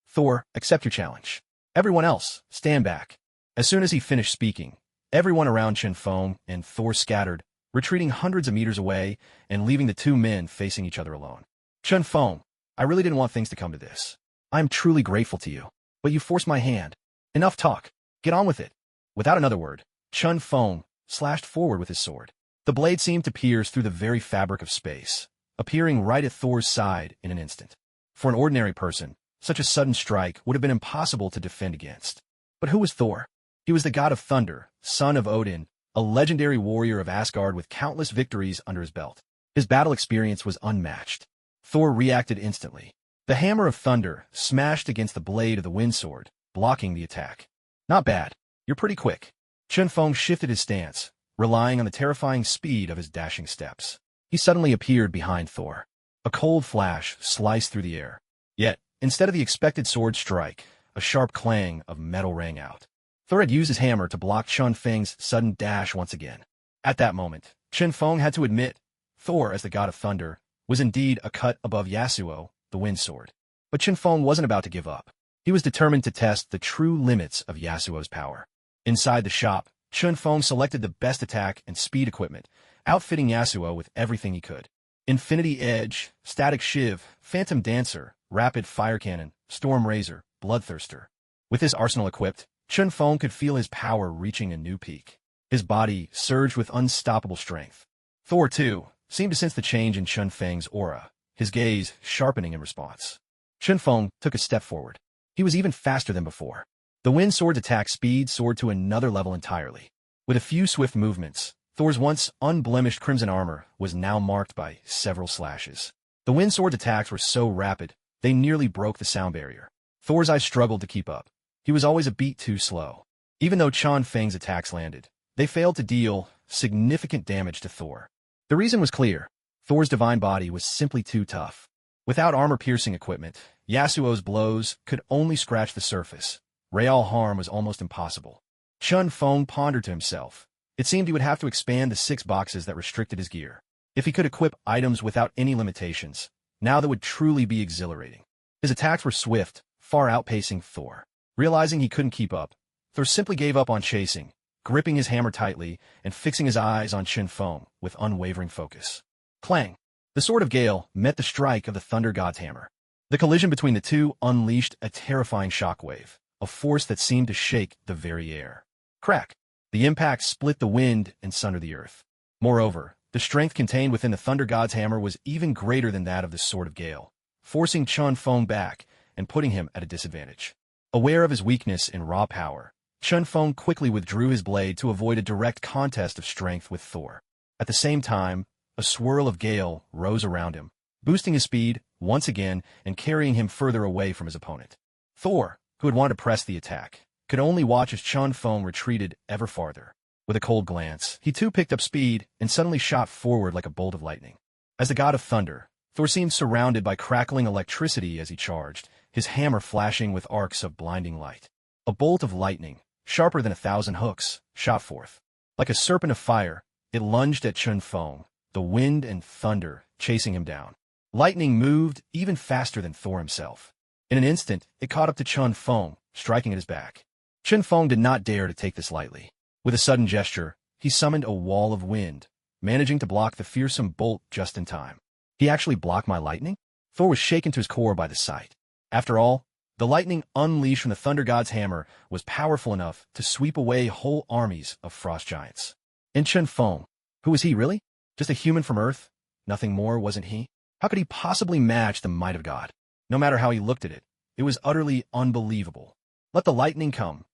Thor, accept your challenge. Everyone else, stand back." As soon as he finished speaking, everyone around Chun Fong and Thor scattered, retreating hundreds of meters away and leaving the two men facing each other alone. "Chun Fong, I really didn't want things to come to this. I am truly grateful to you, but you forced my hand. Enough talk. Get on with it." Without another word, Chun Fong slashed forward with his sword. The blade seemed to pierce through the very fabric of space, appearing right at Thor's side in an instant. For an ordinary person, such a sudden strike would have been impossible to defend against. But who was Thor? He was the god of thunder, son of Odin, a legendary warrior of Asgard with countless victories under his belt. His battle experience was unmatched. Thor reacted instantly. The hammer of thunder smashed against the blade of the wind sword, blocking the attack. Not bad. You're pretty quick. Chun Feng shifted his stance, relying on the terrifying speed of his dashing steps. He suddenly appeared behind Thor. A cold flash sliced through the air. Yet, instead of the expected sword strike, a sharp clang of metal rang out. Thor had used his hammer to block Chun Feng's sudden dash once again. At that moment, Chun Feng had to admit, Thor, as the god of thunder, was indeed a cut above Yasuo, the wind sword. But Chun Feng wasn't about to give up. He was determined to test the true limits of Yasuo's power. Inside the shop, Chun Feng selected the best attack and speed equipment, outfitting Yasuo with everything he could. Infinity Edge, Static Shiv, Phantom Dancer, Rapid Fire Cannon, Storm Razor, Bloodthirster. With his arsenal equipped, Chun Feng could feel his power reaching a new peak. His body surged with unstoppable strength. Thor, too, seemed to sense the change in Chun Feng's aura, his gaze sharpening in response. Chun Feng took a step forward. He was even faster than before. The wind sword's attack speed soared to another level entirely. With a few swift movements, Thor's once unblemished crimson armor was now marked by several slashes. The wind sword's attacks were so rapid, they nearly broke the sound barrier. Thor's eyes struggled to keep up. He was always a beat too slow. Even though Chun Feng's attacks landed, they failed to deal significant damage to Thor. The reason was clear. Thor's divine body was simply too tough. Without armor-piercing equipment, Yasuo's blows could only scratch the surface. Real harm was almost impossible. Chun Feng pondered to himself. It seemed he would have to expand the 6 boxes that restricted his gear. If he could equip items without any limitations, now that would truly be exhilarating. His attacks were swift, far outpacing Thor. Realizing he couldn't keep up, Thor simply gave up on chasing, gripping his hammer tightly and fixing his eyes on Chun Feng with unwavering focus. Clang! The Sword of Gale met the strike of the Thunder God's hammer. The collision between the two unleashed a terrifying shockwave, a force that seemed to shake the very air. Crack! The impact split the wind and sundered the earth. Moreover, the strength contained within the Thunder God's hammer was even greater than that of the Sword of Gale, forcing Chun Feng back and putting him at a disadvantage. Aware of his weakness in raw power, Chun Feng quickly withdrew his blade to avoid a direct contest of strength with Thor. At the same time, a swirl of gale rose around him, boosting his speed once again and carrying him further away from his opponent. Thor, who had wanted to press the attack, could only watch as Chun Feng retreated ever farther. With a cold glance, he too picked up speed and suddenly shot forward like a bolt of lightning. As the god of thunder, Thor seemed surrounded by crackling electricity as he charged, his hammer flashing with arcs of blinding light. A bolt of lightning, sharper than 1,000 hooks, shot forth. Like a serpent of fire, it lunged at Chun Feng, the wind and thunder chasing him down. Lightning moved even faster than Thor himself. In an instant, it caught up to Chun Feng, striking at his back. Chun Feng did not dare to take this lightly. With a sudden gesture, he summoned a wall of wind, managing to block the fearsome bolt just in time. He actually blocked my lightning? Thor was shaken to his core by the sight. After all, the lightning unleashed from the Thunder God's hammer was powerful enough to sweep away whole armies of frost giants. And Chun Feng, who was he really? Just a human from Earth? Nothing more, wasn't he? How could he possibly match the might of God? No matter how he looked at it, it was utterly unbelievable. Let the lightning come.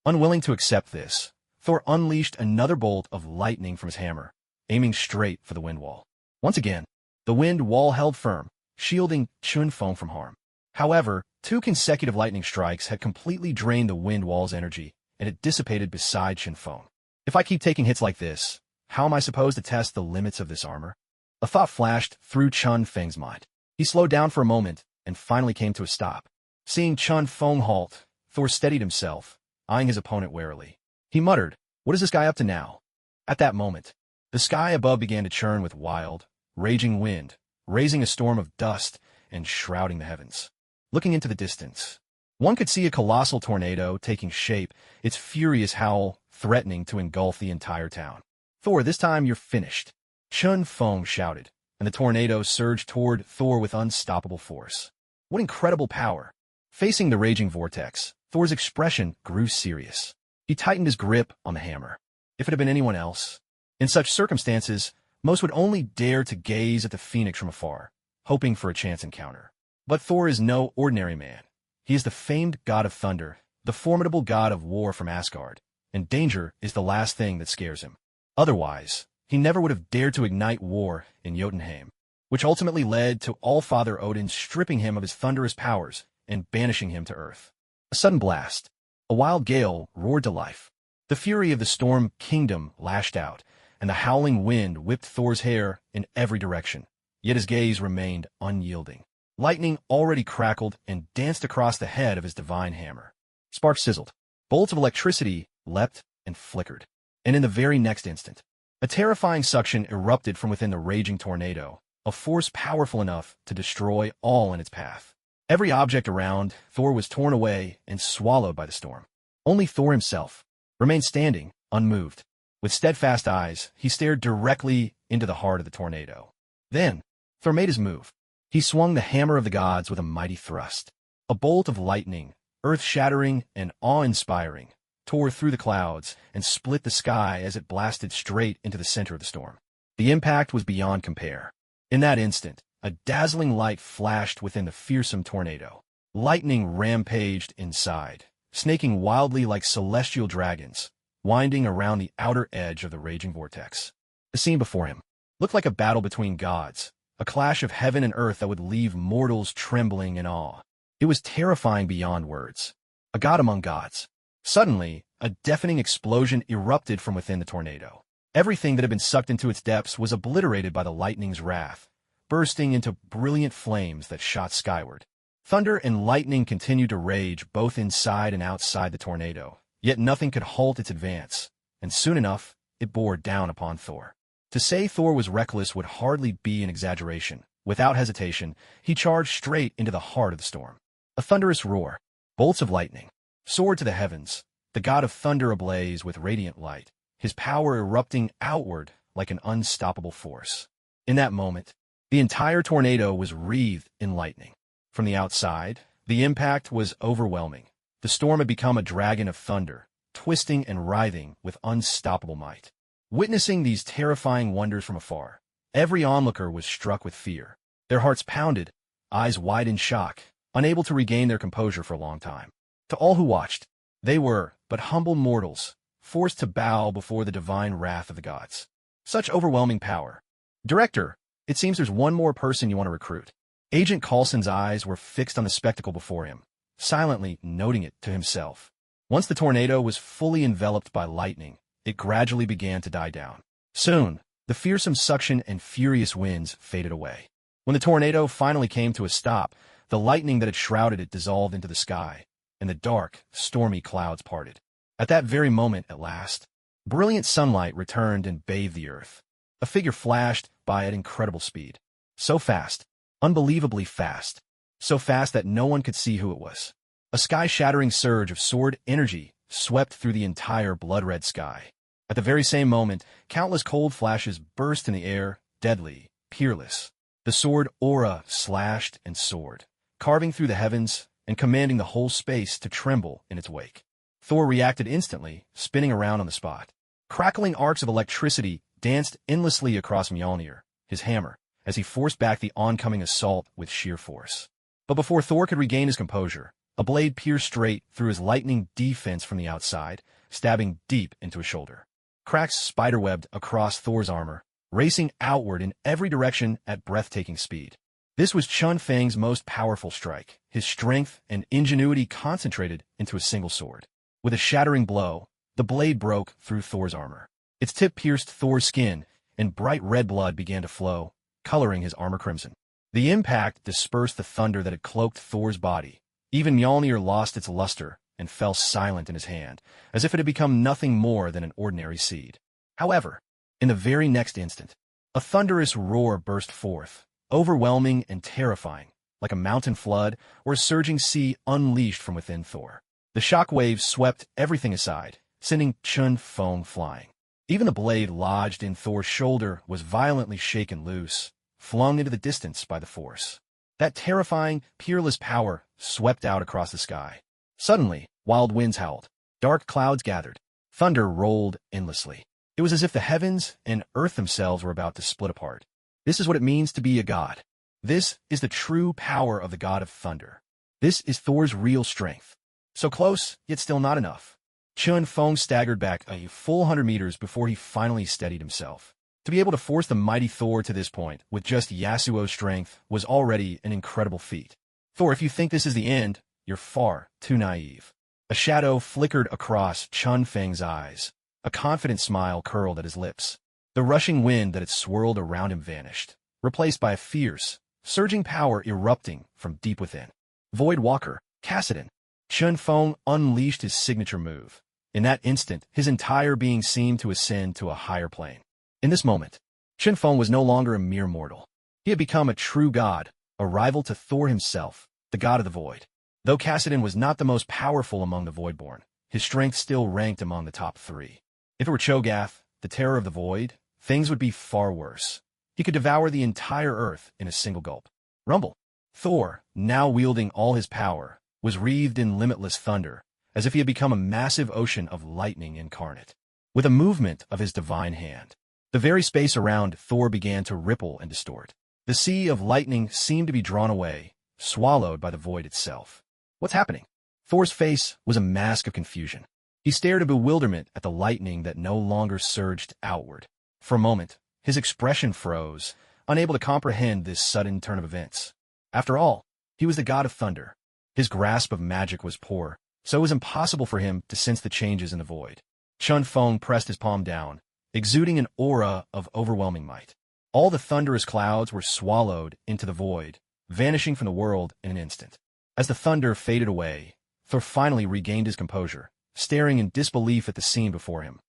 Unwilling to accept this, Thor unleashed another bolt of lightning from his hammer, aiming straight for the wind wall. Once again, the wind wall held firm, shielding Chun Feng from harm. However, 2 consecutive lightning strikes had completely drained the wind wall's energy, and it dissipated beside Chun Feng. If I keep taking hits like this, how am I supposed to test the limits of this armor? A thought flashed through Chun Feng's mind. He slowed down for a moment and finally came to a stop. Seeing Chun Feng halt, Thor steadied himself, eyeing his opponent warily. He muttered, "What is this guy up to now?" At that moment, the sky above began to churn with wild, raging wind, raising a storm of dust and shrouding the heavens. Looking into the distance, one could see a colossal tornado taking shape, its furious howl threatening to engulf the entire town. "Thor, this time you're finished," Chun Feng shouted, and the tornado surged toward Thor with unstoppable force. What incredible power! Facing the raging vortex, Thor's expression grew serious. He tightened his grip on the hammer. If it had been anyone else, in such circumstances, most would only dare to gaze at the phoenix from afar, hoping for a chance encounter. But Thor is no ordinary man. He is the famed god of thunder, the formidable god of war from Asgard, and danger is the last thing that scares him. Otherwise, he never would have dared to ignite war in Jotunheim. which ultimately led to All-Father Odin stripping him of his thunderous powers and banishing him to Earth. A sudden blast. A wild gale roared to life. The fury of the storm kingdom lashed out, and the howling wind whipped Thor's hair in every direction. Yet his gaze remained unyielding. Lightning already crackled and danced across the head of his divine hammer. Sparks sizzled. Bolts of electricity leapt and flickered. And in the very next instant, a terrifying suction erupted from within the raging tornado, a force powerful enough to destroy all in its path. Every object around Thor was torn away and swallowed by the storm. Only Thor himself remained standing, unmoved. With steadfast eyes, he stared directly into the heart of the tornado. Then, Thor made his move. He swung the hammer of the gods with a mighty thrust. A bolt of lightning, earth-shattering and awe-inspiring, tore through the clouds and split the sky as it blasted straight into the center of the storm. The impact was beyond compare. In that instant, a dazzling light flashed within the fearsome tornado. Lightning rampaged inside, snaking wildly like celestial dragons, winding around the outer edge of the raging vortex. The scene before him looked like a battle between gods, a clash of heaven and earth that would leave mortals trembling in awe. It was terrifying beyond words. A god among gods. Suddenly, a deafening explosion erupted from within the tornado. Everything that had been sucked into its depths was obliterated by the lightning's wrath, bursting into brilliant flames that shot skyward. Thunder and lightning continued to rage both inside and outside the tornado, yet nothing could halt its advance, and soon enough, it bore down upon Thor. To say Thor was reckless would hardly be an exaggeration. Without hesitation, he charged straight into the heart of the storm. A thunderous roar, bolts of lightning, soared to the heavens, the god of thunder ablaze with radiant light, his power erupting outward like an unstoppable force. In that moment, the entire tornado was wreathed in lightning. From the outside, the impact was overwhelming. The storm had become a dragon of thunder, twisting and writhing with unstoppable might. Witnessing these terrifying wonders from afar, every onlooker was struck with fear. Their hearts pounded, eyes wide in shock, unable to regain their composure for a long time. To all who watched, they were but humble mortals, forced to bow before the divine wrath of the gods. Such overwhelming power. Director, it seems there's one more person you want to recruit. Agent Coulson's eyes were fixed on the spectacle before him, silently noting it to himself. Once the tornado was fully enveloped by lightning, it gradually began to die down. Soon, the fearsome suction and furious winds faded away. When the tornado finally came to a stop, the lightning that had shrouded it dissolved into the sky, and the dark, stormy clouds parted. At that very moment, at last, brilliant sunlight returned and bathed the earth. A figure flashed by at incredible speed. So fast, unbelievably fast, so fast that no one could see who it was. A sky-shattering surge of sword energy swept through the entire blood-red sky. At the very same moment, countless cold flashes burst in the air, deadly, peerless. The sword aura slashed and soared, carving through the heavens and commanding the whole space to tremble in its wake. Thor reacted instantly, spinning around on the spot. Crackling arcs of electricity danced endlessly across Mjolnir, his hammer, as he forced back the oncoming assault with sheer force. But before Thor could regain his composure, a blade pierced straight through his lightning defense from the outside, stabbing deep into his shoulder. Cracks spiderwebbed across Thor's armor, racing outward in every direction at breathtaking speed. This was Chun Fang's most powerful strike, his strength and ingenuity concentrated into a single sword. With a shattering blow, the blade broke through Thor's armor. Its tip pierced Thor's skin, and bright red blood began to flow, coloring his armor crimson. The impact dispersed the thunder that had cloaked Thor's body. Even Mjolnir lost its luster and fell silent in his hand, as if it had become nothing more than an ordinary seed. However, in the very next instant, a thunderous roar burst forth, overwhelming and terrifying, like a mountain flood or a surging sea unleashed from within Thor. The shock waves swept everything aside, sending Chun Fang flying. Even the blade lodged in Thor's shoulder was violently shaken loose, flung into the distance by the force. That terrifying, peerless power swept out across the sky. Suddenly, wild winds howled, dark clouds gathered, thunder rolled endlessly. It was as if the heavens and earth themselves were about to split apart. This is what it means to be a god. This is the true power of the god of thunder. This is Thor's real strength. So close, yet still not enough. Chun Fang staggered back a full 100 meters before he finally steadied himself. To be able to force the mighty Thor to this point with just Yasuo's strength was already an incredible feat. Thor, if you think this is the end, you're far too naive. A shadow flickered across Chun Feng's eyes. A confident smile curled at his lips. The rushing wind that had swirled around him vanished, replaced by a fierce, surging power erupting from deep within. Void Walker, Cassidon. Chun Feng unleashed his signature move. In that instant, his entire being seemed to ascend to a higher plane. In this moment, Chun Feng was no longer a mere mortal. He had become a true god, a rival to Thor himself, the god of the void. Though Cassidon was not the most powerful among the Voidborn, his strength still ranked among the top 3. If it were Cho'Gath, the terror of the void, things would be far worse. He could devour the entire earth in a single gulp. Rumble. Thor, now wielding all his power, was wreathed in limitless thunder, as if he had become a massive ocean of lightning incarnate. With a movement of his divine hand, the very space around Thor began to ripple and distort. The sea of lightning seemed to be drawn away, swallowed by the void itself. What's happening? Thor's face was a mask of confusion. He stared in bewilderment at the lightning that no longer surged outward. For a moment, his expression froze, unable to comprehend this sudden turn of events. After all, he was the god of thunder. His grasp of magic was poor, so it was impossible for him to sense the changes in the void. Chun Feng pressed his palm down, exuding an aura of overwhelming might. All the thunderous clouds were swallowed into the void, vanishing from the world in an instant. As the thunder faded away, Thor finally regained his composure, staring in disbelief at the scene before him.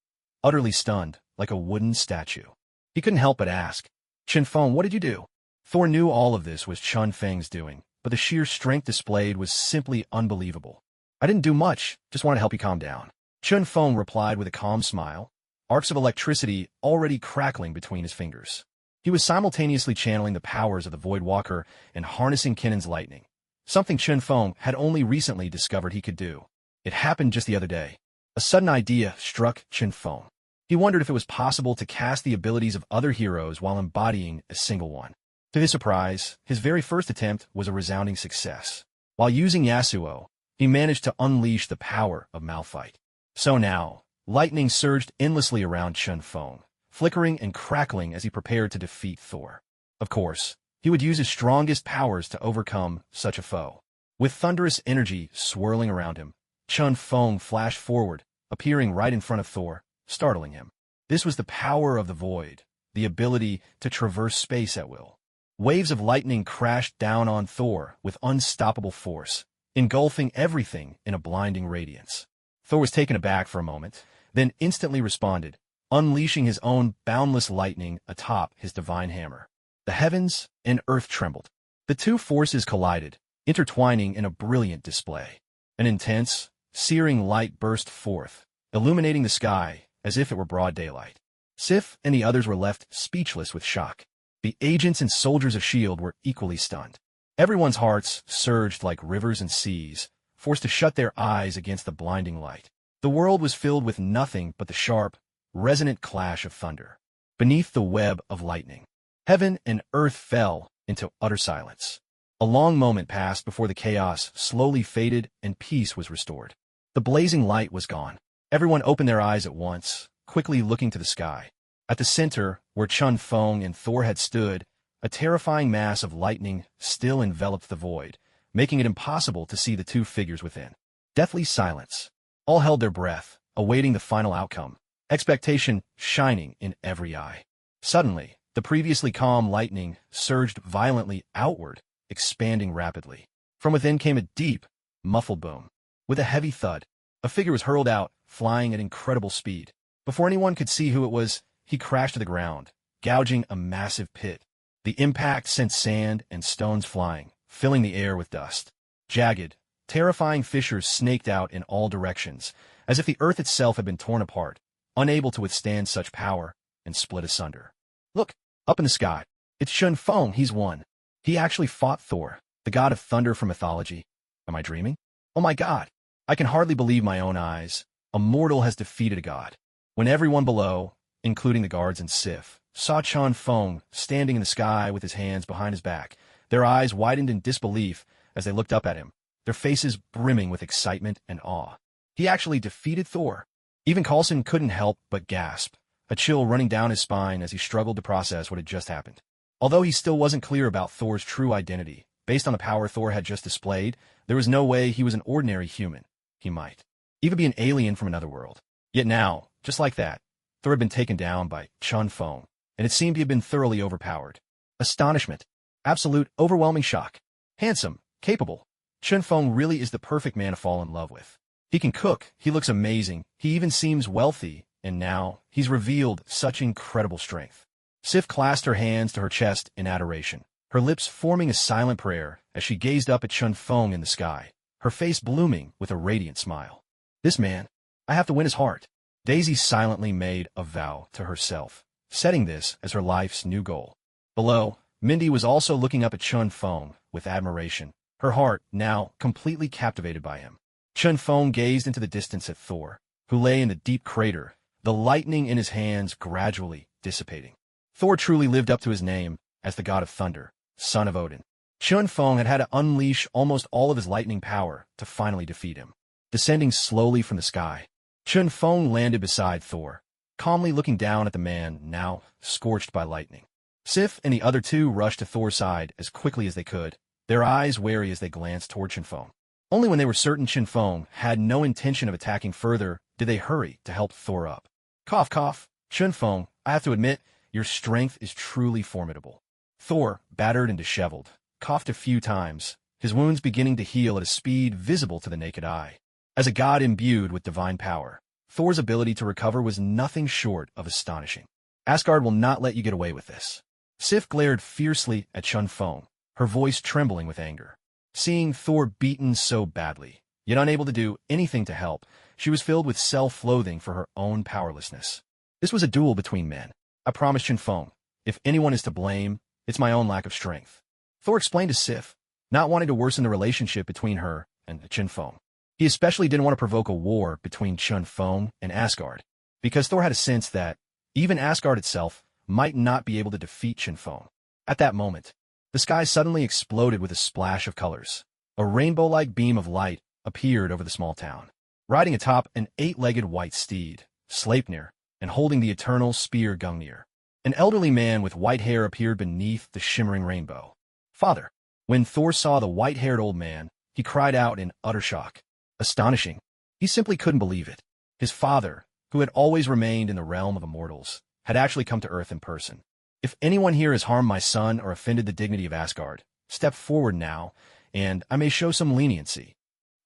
Utterly stunned, like a wooden statue. He couldn't help but ask, Chun Feng, what did you do? Thor knew all of this was Chun Feng's doing, but the sheer strength displayed was simply unbelievable. I didn't do much, just wanted to help you calm down. Chun Feng replied with a calm smile, arcs of electricity already crackling between his fingers. He was simultaneously channeling the powers of the Void Walker and harnessing Kinnon's lightning, something Chun Feng had only recently discovered he could do. It happened just the other day. A sudden idea struck Chun Feng. He wondered if it was possible to cast the abilities of other heroes while embodying a single one. To his surprise, his very first attempt was a resounding success. While using Yasuo, he managed to unleash the power of Malphite. So now, lightning surged endlessly around Chun Feng, flickering and crackling as he prepared to defeat Thor. Of course, he would use his strongest powers to overcome such a foe. With thunderous energy swirling around him, Chun Feng flashed forward, appearing right in front of Thor, startling him. This was the power of the void, the ability to traverse space at will. Waves of lightning crashed down on Thor with unstoppable force, engulfing everything in a blinding radiance. Thor was taken aback for a moment, then instantly responded, unleashing his own boundless lightning atop his divine hammer. The heavens and earth trembled. The two forces collided, intertwining in a brilliant display. An intense, searing light burst forth, illuminating the sky as if it were broad daylight. Sif and the others were left speechless with shock. The agents and soldiers of S.H.I.E.L.D. were equally stunned. Everyone's hearts surged like rivers and seas, forced to shut their eyes against the blinding light. The world was filled with nothing but the sharp, resonant clash of thunder. Beneath the web of lightning, heaven and earth fell into utter silence. A long moment passed before the chaos slowly faded and peace was restored. The blazing light was gone. Everyone opened their eyes at once, quickly looking to the sky. At the center, where Chun Feng and Thor had stood, a terrifying mass of lightning still enveloped the void, making it impossible to see the two figures within. Deathly silence. All held their breath, awaiting the final outcome, expectation shining in every eye. Suddenly, the previously calm lightning surged violently outward, expanding rapidly. From within came a deep, muffled boom. With a heavy thud, a figure was hurled out, flying at incredible speed. Before anyone could see who it was, he crashed to the ground, gouging a massive pit. The impact sent sand and stones flying, filling the air with dust. Jagged, terrifying fissures snaked out in all directions, as if the earth itself had been torn apart, unable to withstand such power, and split asunder. Look, up in the sky. It's Chun Feng, he's won. He actually fought Thor, the god of thunder from mythology. Am I dreaming? Oh my god! I can hardly believe my own eyes. A mortal has defeated a god. When everyone below, including the guards and Sif, saw Chun Feng standing in the sky with his hands behind his back, their eyes widened in disbelief as they looked up at him, their faces brimming with excitement and awe. He actually defeated Thor. Even Coulson couldn't help but gasp, a chill running down his spine as he struggled to process what had just happened. Although he still wasn't clear about Thor's true identity, based on the power Thor had just displayed, there was no way he was an ordinary human. He might even be an alien from another world. Yet now, just like that, Thor had been taken down by Chun Feng, and it seemed he had been thoroughly overpowered. Astonishment. Absolute, overwhelming shock. Handsome, capable. Chun Feng really is the perfect man to fall in love with. He can cook, he looks amazing, he even seems wealthy, and now he's revealed such incredible strength. Sif clasped her hands to her chest in adoration, her lips forming a silent prayer as she gazed up at Chun Feng in the sky, her face blooming with a radiant smile. This man, I have to win his heart. Daisy silently made a vow to herself, setting this as her life's new goal. Below, Mindy was also looking up at Chun Feng with admiration, her heart now completely captivated by him. Chun Feng gazed into the distance at Thor, who lay in the deep crater, the lightning in his hands gradually dissipating. Thor truly lived up to his name as the god of thunder, son of Odin. Chun Feng had to unleash almost all of his lightning power to finally defeat him. Descending slowly from the sky, Chun Feng landed beside Thor, calmly looking down at the man now scorched by lightning. Sif and the other two rushed to Thor's side as quickly as they could, their eyes wary as they glanced toward Chun Feng. Only when they were certain Chun Feng had no intention of attacking further did they hurry to help Thor up. Cough, cough. Chun Feng, I have to admit, your strength is truly formidable. Thor, battered and disheveled, coughed a few times, his wounds beginning to heal at a speed visible to the naked eye. As a god imbued with divine power, Thor's ability to recover was nothing short of astonishing. Asgard will not let you get away with this. Sif glared fiercely at Chun Feng, her voice trembling with anger. Seeing Thor beaten so badly, yet unable to do anything to help, she was filled with self-loathing for her own powerlessness. This was a duel between men. I promised Chun Feng, if anyone is to blame, it's my own lack of strength. Thor explained to Sif, not wanting to worsen the relationship between her and Chun Feng. He especially didn't want to provoke a war between Chun Feng and Asgard, because Thor had a sense that even Asgard itself might not be able to defeat Chun Feng. At that moment, the sky suddenly exploded with a splash of colors. A rainbow-like beam of light appeared over the small town. Riding atop an 8-legged white steed, Sleipnir, and holding the eternal spear Gungnir, an elderly man with white hair appeared beneath the shimmering rainbow. Father. When Thor saw the white-haired old man, he cried out in utter shock. Astonishing. He simply couldn't believe it. His father, who had always remained in the realm of immortals, had actually come to Earth in person. If anyone here has harmed my son or offended the dignity of Asgard, step forward now, and I may show some leniency.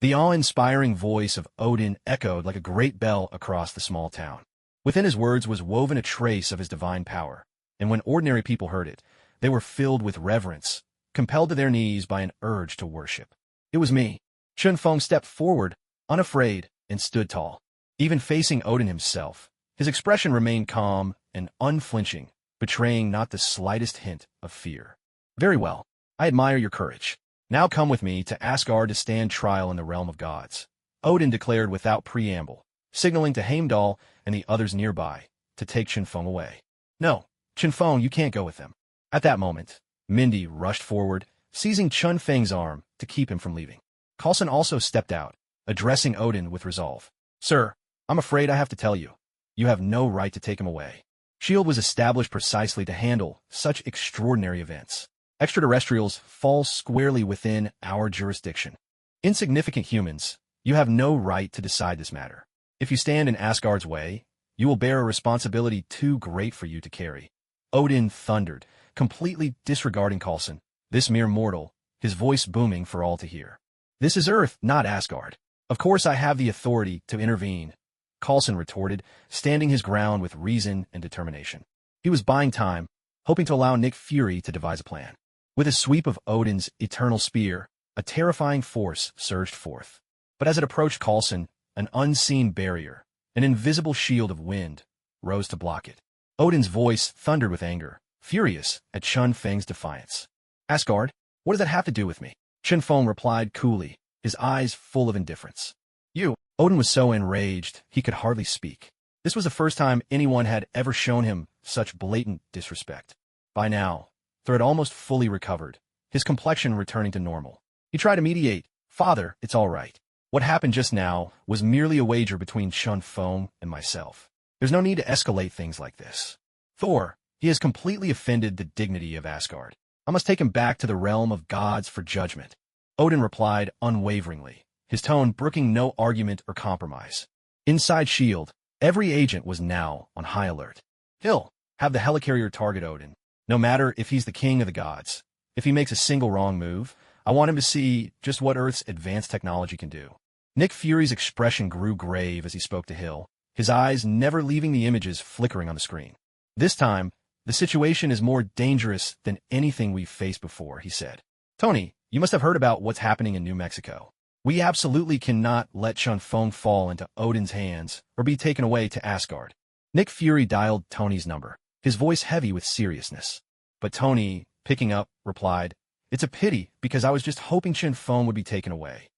The awe-inspiring voice of Odin echoed like a great bell across the small town. Within his words was woven a trace of his divine power, and when ordinary people heard it, they were filled with reverence, compelled to their knees by an urge to worship. It was me. Chun Feng stepped forward, unafraid, and stood tall. Even facing Odin himself, his expression remained calm and unflinching, betraying not the slightest hint of fear. Very well. I admire your courage. Now come with me to Asgard to stand trial in the realm of gods. Odin declared without preamble, signaling to Heimdall and the others nearby to take Chun Feng away. No, Chun Feng, you can't go with them. At that moment, Mindy rushed forward, seizing Chun Feng's arm to keep him from leaving. Coulson also stepped out, addressing Odin with resolve. Sir, I'm afraid I have to tell you, you have no right to take him away. S.H.I.E.L.D. was established precisely to handle such extraordinary events. Extraterrestrials fall squarely within our jurisdiction. Insignificant humans, you have no right to decide this matter. If you stand in Asgard's way, you will bear a responsibility too great for you to carry. Odin thundered, completely disregarding Coulson, this mere mortal, his voice booming for all to hear. This is Earth, not Asgard. Of course I have the authority to intervene, Coulson retorted, standing his ground with reason and determination. He was buying time, hoping to allow Nick Fury to devise a plan. With a sweep of Odin's eternal spear, a terrifying force surged forth. But as it approached Coulson, an unseen barrier, an invisible shield of wind, rose to block it. Odin's voice thundered with anger, furious at Chun Feng's defiance. Asgard, what does that have to do with me? Chun Feng replied coolly, his eyes full of indifference. You. Odin was so enraged he could hardly speak. This was the first time anyone had ever shown him such blatant disrespect. By now, Thor had almost fully recovered, his complexion returning to normal. He tried to mediate. Father, it's all right. What happened just now was merely a wager between Chun Feng and myself. There's no need to escalate things like this. Thor, he has completely offended the dignity of Asgard. I must take him back to the realm of gods for judgment. Odin replied unwaveringly, his tone brooking no argument or compromise. Inside S.H.I.E.L.D., every agent was now on high alert. He'll have the helicarrier target Odin, no matter if he's the king of the gods. If he makes a single wrong move, I want him to see just what Earth's advanced technology can do. Nick Fury's expression grew grave as he spoke to Hill, his eyes never leaving the images flickering on the screen. This time, the situation is more dangerous than anything we've faced before, he said. Tony, you must have heard about what's happening in New Mexico. We absolutely cannot let Chun Feng fall into Odin's hands or be taken away to Asgard. Nick Fury dialed Tony's number, his voice heavy with seriousness. But Tony, picking up, replied, "It's a pity because I was just hoping Chun Feng would be taken away."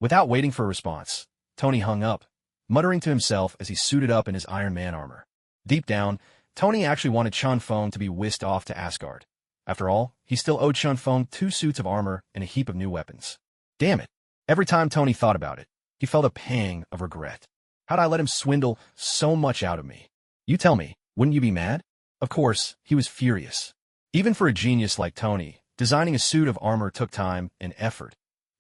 Without waiting for a response, Tony hung up, muttering to himself as he suited up in his Iron Man armor. Deep down, Tony actually wanted Chun Feng to be whisked off to Asgard. After all, he still owed Chun Feng 2 suits of armor and a heap of new weapons. Damn it. Every time Tony thought about it, he felt a pang of regret. How'd I let him swindle so much out of me? You tell me, wouldn't you be mad? Of course, he was furious. Even for a genius like Tony, designing a suit of armor took time and effort,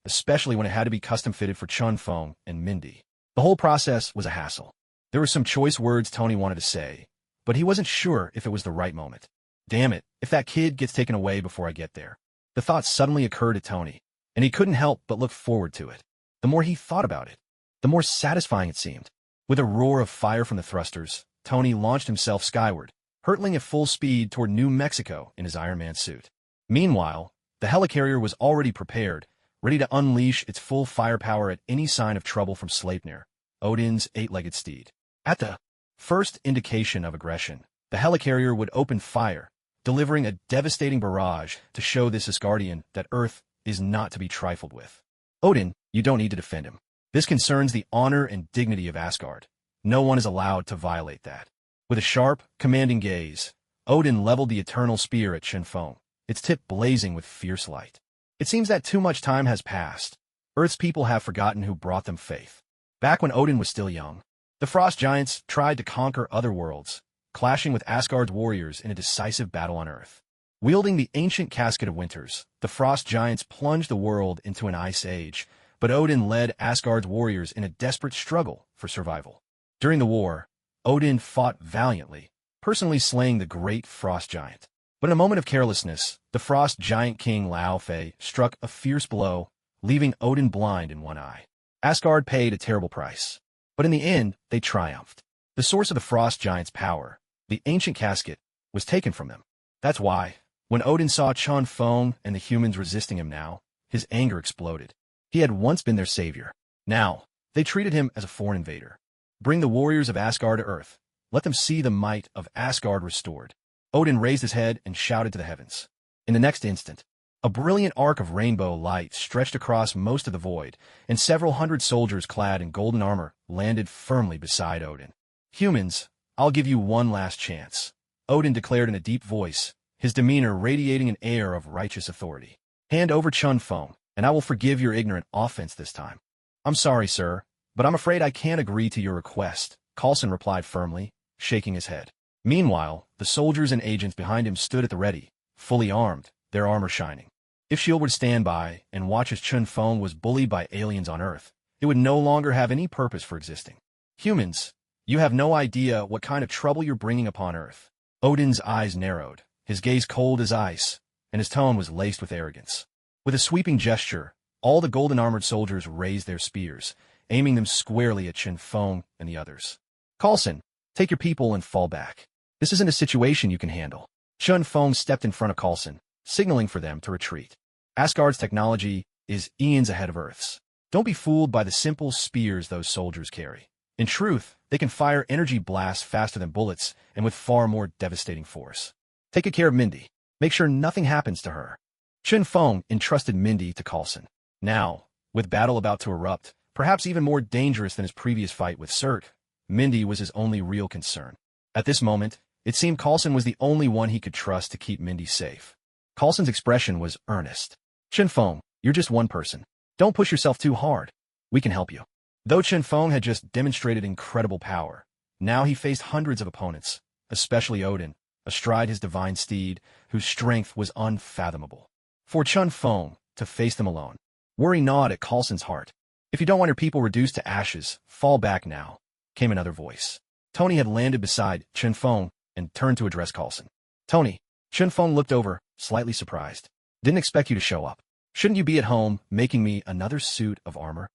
especially when it had to be custom-fitted for Chun Feng and Mindy. The whole process was a hassle. There were some choice words Tony wanted to say, but he wasn't sure if it was the right moment. Damn it, if that kid gets taken away before I get there. The thought suddenly occurred to Tony, and he couldn't help but look forward to it. The more he thought about it, the more satisfying it seemed. With a roar of fire from the thrusters, Tony launched himself skyward, hurtling at full speed toward New Mexico in his Iron Man suit. Meanwhile, the helicarrier was already prepared, ready to unleash its full firepower at any sign of trouble from Sleipnir, Odin's 8-legged steed. At the first indication of aggression, the helicarrier would open fire, delivering a devastating barrage to show this Asgardian that Earth is not to be trifled with. Odin, you don't need to defend him. This concerns the honor and dignity of Asgard. No one is allowed to violate that. With a sharp, commanding gaze, Odin leveled the eternal spear at Chun Feng, its tip blazing with fierce light. It seems that too much time has passed. Earth's people have forgotten who brought them faith. Back when Odin was still young, the Frost Giants tried to conquer other worlds, clashing with Asgard's warriors in a decisive battle on Earth. Wielding the ancient casket of winters, the Frost Giants plunged the world into an ice age, but Odin led Asgard's warriors in a desperate struggle for survival. During the war, Odin fought valiantly, personally slaying the great Frost Giant. But in a moment of carelessness, the Frost Giant King Laufey struck a fierce blow, leaving Odin blind in one eye. Asgard paid a terrible price, but in the end, they triumphed. The source of the Frost Giant's power, the ancient casket, was taken from them. That's why, when Odin saw Chun Feng and the humans resisting him now, his anger exploded. He had once been their savior. Now, they treated him as a foreign invader. Bring the warriors of Asgard to Earth. Let them see the might of Asgard restored. Odin raised his head and shouted to the heavens. In the next instant, a brilliant arc of rainbow light stretched across most of the void, and several hundred soldiers clad in golden armor landed firmly beside Odin. Humans, I'll give you one last chance, Odin declared in a deep voice, his demeanor radiating an air of righteous authority. Hand over Chun Feng, and I will forgive your ignorant offense this time. I'm sorry, sir, but I'm afraid I can't agree to your request, Coulson replied firmly, shaking his head. Meanwhile, the soldiers and agents behind him stood at the ready, fully armed, their armor shining. If S.H.I.E.L.D. would stand by and watch as Chun Feng was bullied by aliens on Earth, it would no longer have any purpose for existing. Humans, you have no idea what kind of trouble you're bringing upon Earth. Odin's eyes narrowed, his gaze cold as ice, and his tone was laced with arrogance. With a sweeping gesture, all the golden-armored soldiers raised their spears, aiming them squarely at Chun Feng and the others. Coulson, take your people and fall back. This isn't a situation you can handle. Chun Feng stepped in front of Coulson, signaling for them to retreat. Asgard's technology is eons ahead of Earth's. Don't be fooled by the simple spears those soldiers carry. In truth, they can fire energy blasts faster than bullets and with far more devastating force. Take good care of Mindy. Make sure nothing happens to her. Chun Feng entrusted Mindy to Coulson. Now, with battle about to erupt, perhaps even more dangerous than his previous fight with Surt, Mindy was his only real concern. At this moment, it seemed Coulson was the only one he could trust to keep Mindy safe. Coulson's expression was earnest. Chun Feng, you're just one person. Don't push yourself too hard. We can help you. Though Chun Feng had just demonstrated incredible power, Now he faced hundreds of opponents, especially Odin, astride his divine steed, whose strength was unfathomable. For Chun Feng to face them alone. Worry gnawed at Coulson's heart. If you don't want your people reduced to ashes, fall back now, came another voice. Tony had landed beside Chun Feng and turned to address Coulson. Tony, Chun Feng looked over, slightly surprised. Didn't expect you to show up. Shouldn't you be at home making me another suit of armor?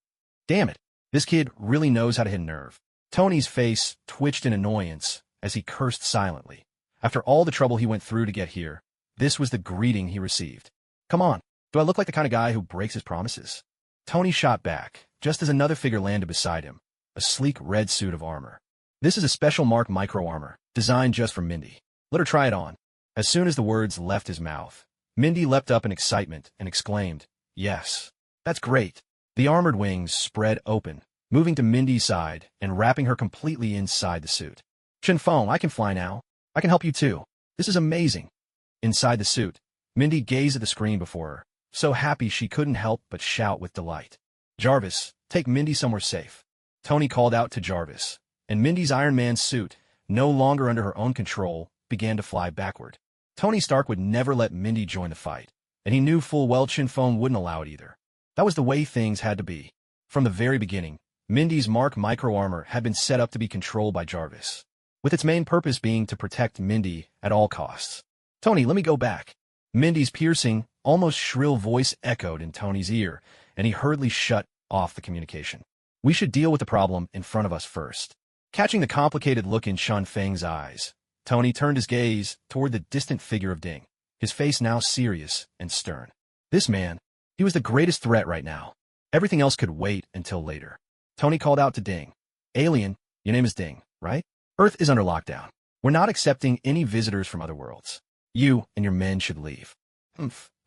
Damn it, this kid really knows how to hit a nerve. Tony's face twitched in annoyance as he cursed silently. After all the trouble he went through to get here, this was the greeting he received. Come on, do I look like the kind of guy who breaks his promises? Tony shot back, just as another figure landed beside him, a sleek red suit of armor. This is a special mark micro armor, designed just for Mindy. Let her try it on. As soon as the words left his mouth, Mindy leapt up in excitement and exclaimed, Yes, that's great. The armored wings spread open, moving to Mindy's side and wrapping her completely inside the suit. Chun Feng, I can fly now. I can help you too. This is amazing. Inside the suit, Mindy gazed at the screen before her, so happy she couldn't help but shout with delight. Jarvis, take Mindy somewhere safe. Tony called out to Jarvis, and Mindy's Iron Man suit, no longer under her own control, began to fly backward. Tony Stark would never let Mindy join the fight, and he knew full well Chun Feng wouldn't allow it either. That was the way things had to be. From the very beginning, Mindy's Mark micro armor had been set up to be controlled by Jarvis, with its main purpose being to protect Mindy at all costs. Tony, let me go back. Mindy's piercing, almost shrill voice echoed in Tony's ear, and he hurriedly shut off the communication. We should deal with the problem in front of us first. Catching the complicated look in Chun Feng's eyes, Tony turned his gaze toward the distant figure of Ding, his face now serious and stern. This man, he was the greatest threat right now. Everything else could wait until later. Tony called out to Ding. Alien, your name is Ding, right? Earth is under lockdown. We're not accepting any visitors from other worlds. You and your men should leave.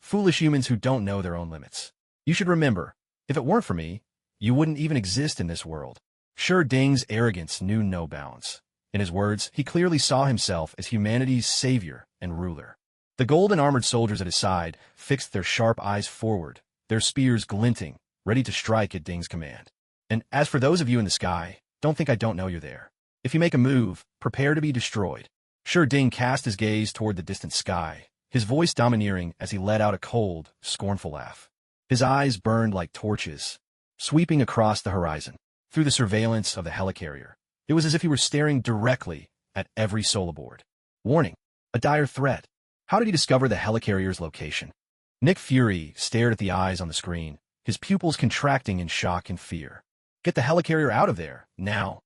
Foolish humans who don't know their own limits. You should remember, if it weren't for me, you wouldn't even exist in this world. Sure, Ding's arrogance knew no bounds. In his words, he clearly saw himself as humanity's savior and ruler. The golden armored soldiers at his side fixed their sharp eyes forward, their spears glinting, ready to strike at Ding's command. And as for those of you in the sky, don't think I don't know you're there. If you make a move, prepare to be destroyed. Sure, Ding cast his gaze toward the distant sky, his voice domineering as he let out a cold, scornful laugh. His eyes burned like torches, sweeping across the horizon. Through the surveillance of the helicarrier, it was as if he were staring directly at every soul aboard. Warning, a dire threat. How did he discover the helicarrier's location? Nick Fury stared at the eyes on the screen, his pupils contracting in shock and fear. Get the helicarrier out of there, now.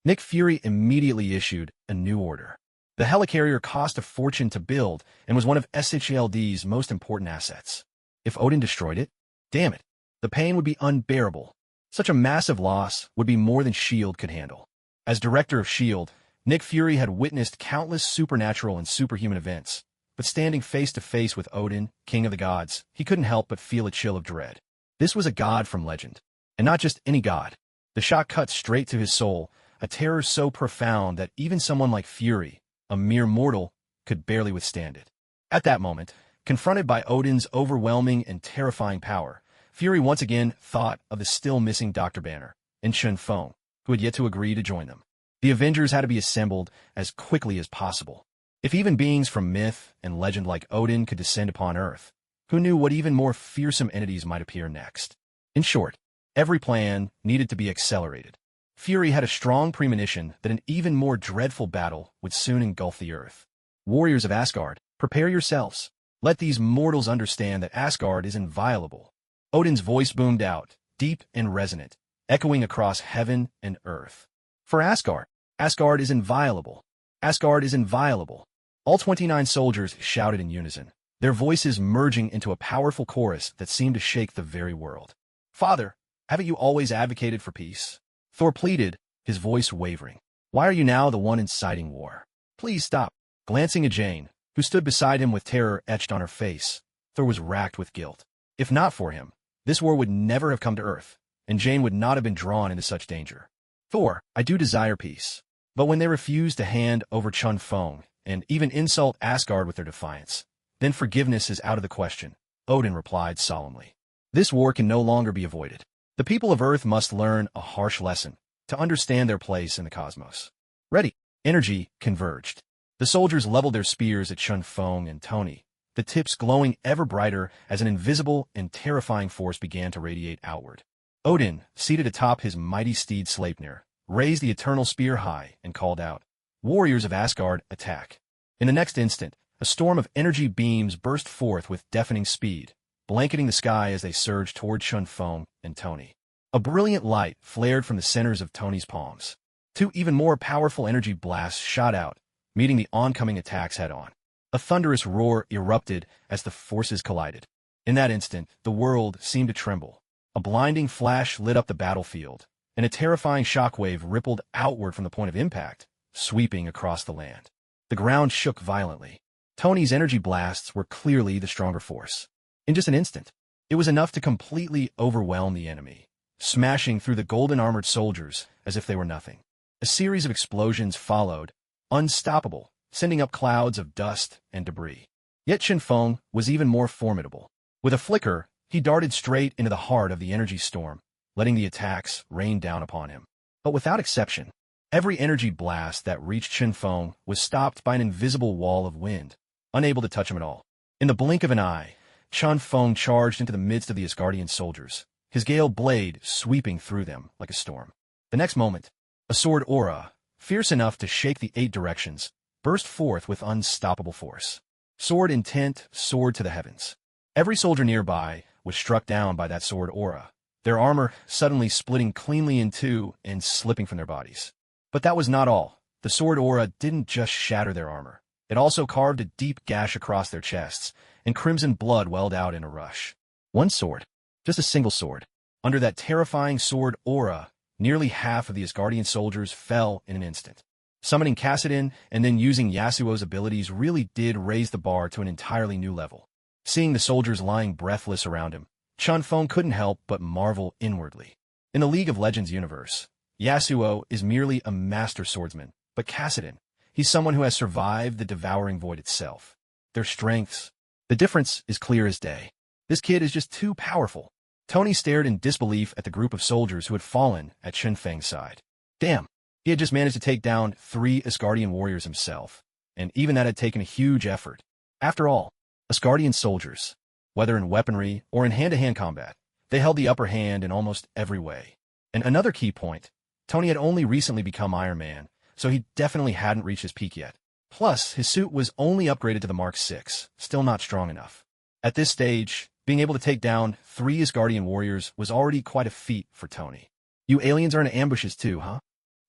Nick Fury immediately issued a new order. The helicarrier cost a fortune to build and was one of SHLD's most important assets. If Odin destroyed it, damn it, the pain would be unbearable. Such a massive loss would be more than S.H.I.E.L.D. could handle. As director of S.H.I.E.L.D., Nick Fury had witnessed countless supernatural and superhuman events, but standing face-to-face with Odin, king of the gods, he couldn't help but feel a chill of dread. This was a god from legend, and not just any god. The shot cut straight to his soul, a terror so profound that even someone like Fury, a mere mortal, could barely withstand it. At that moment, confronted by Odin's overwhelming and terrifying power, Fury once again thought of the still-missing Dr. Banner and Chun Feng, who had yet to agree to join them. The Avengers had to be assembled as quickly as possible. If even beings from myth and legend like Odin could descend upon Earth, who knew what even more fearsome entities might appear next? In short, every plan needed to be accelerated. Fury had a strong premonition that an even more dreadful battle would soon engulf the Earth. Warriors of Asgard, prepare yourselves. Let these mortals understand that Asgard is inviolable. Odin's voice boomed out, deep and resonant, echoing across heaven and earth. For Asgard, Asgard is inviolable. Asgard is inviolable. All 29 soldiers shouted in unison, their voices merging into a powerful chorus that seemed to shake the very world. Father, haven't you always advocated for peace? Thor pleaded, his voice wavering. Why are you now the one inciting war? Please stop. Glancing at Jane, who stood beside him with terror etched on her face, Thor was racked with guilt. If not for him, this war would never have come to Earth, and Jane would not have been drawn into such danger. Thor, I do desire peace. But when they refuse to hand over Chun Feng, and even insult Asgard with their defiance, then forgiveness is out of the question, Odin replied solemnly. This war can no longer be avoided. The people of Earth must learn a harsh lesson to understand their place in the cosmos. Ready. Energy converged. The soldiers leveled their spears at Chun Feng and Tony, the tips glowing ever brighter as an invisible and terrifying force began to radiate outward. Odin, seated atop his mighty steed Sleipnir, raised the eternal spear high and called out, "Warriors of Asgard, attack!" In the next instant, a storm of energy beams burst forth with deafening speed, blanketing the sky as they surged toward Chun Feng and Tony. A brilliant light flared from the centers of Tony's palms. Two even more powerful energy blasts shot out, meeting the oncoming attacks head-on. A thunderous roar erupted as the forces collided. In that instant, the world seemed to tremble. A blinding flash lit up the battlefield, and a terrifying shockwave rippled outward from the point of impact, sweeping across the land. The ground shook violently. Tony's energy blasts were clearly the stronger force. In just an instant, it was enough to completely overwhelm the enemy, smashing through the golden-armored soldiers as if they were nothing. A series of explosions followed, unstoppable, sending up clouds of dust and debris. Yet Chun Feng was even more formidable. With a flicker, he darted straight into the heart of the energy storm, letting the attacks rain down upon him. But without exception, every energy blast that reached Chun Feng was stopped by an invisible wall of wind, unable to touch him at all. In the blink of an eye, Chun Feng charged into the midst of the Asgardian soldiers, his gale blade sweeping through them like a storm. The next moment, a sword aura, fierce enough to shake the 8 directions, burst forth with unstoppable force. Sword intent soared to the heavens. Every soldier nearby was struck down by that sword aura, their armor suddenly splitting cleanly in two and slipping from their bodies. But that was not all. The sword aura didn't just shatter their armor. It also carved a deep gash across their chests, and crimson blood welled out in a rush. One sword, just a single sword. Under that terrifying sword aura, nearly half of the Asgardian soldiers fell in an instant. Summoning Kassadin and then using Yasuo's abilities really did raise the bar to an entirely new level. Seeing the soldiers lying breathless around him, Chun Feng couldn't help but marvel inwardly. In the League of Legends universe, Yasuo is merely a master swordsman, but Kassadin, he's someone who has survived the devouring void itself. Their strengths, the difference is clear as day. This kid is just too powerful. Tony stared in disbelief at the group of soldiers who had fallen at Chun Feng's side. Damn, he had just managed to take down 3 Asgardian warriors himself, and even that had taken a huge effort. After all, Asgardian soldiers, whether in weaponry or in hand-to-hand combat, they held the upper hand in almost every way. And another key point, Tony had only recently become Iron Man, so he definitely hadn't reached his peak yet. Plus, his suit was only upgraded to the Mark 6, still not strong enough. At this stage, being able to take down 3 Asgardian warriors was already quite a feat for Tony. You aliens are in ambushes too, huh?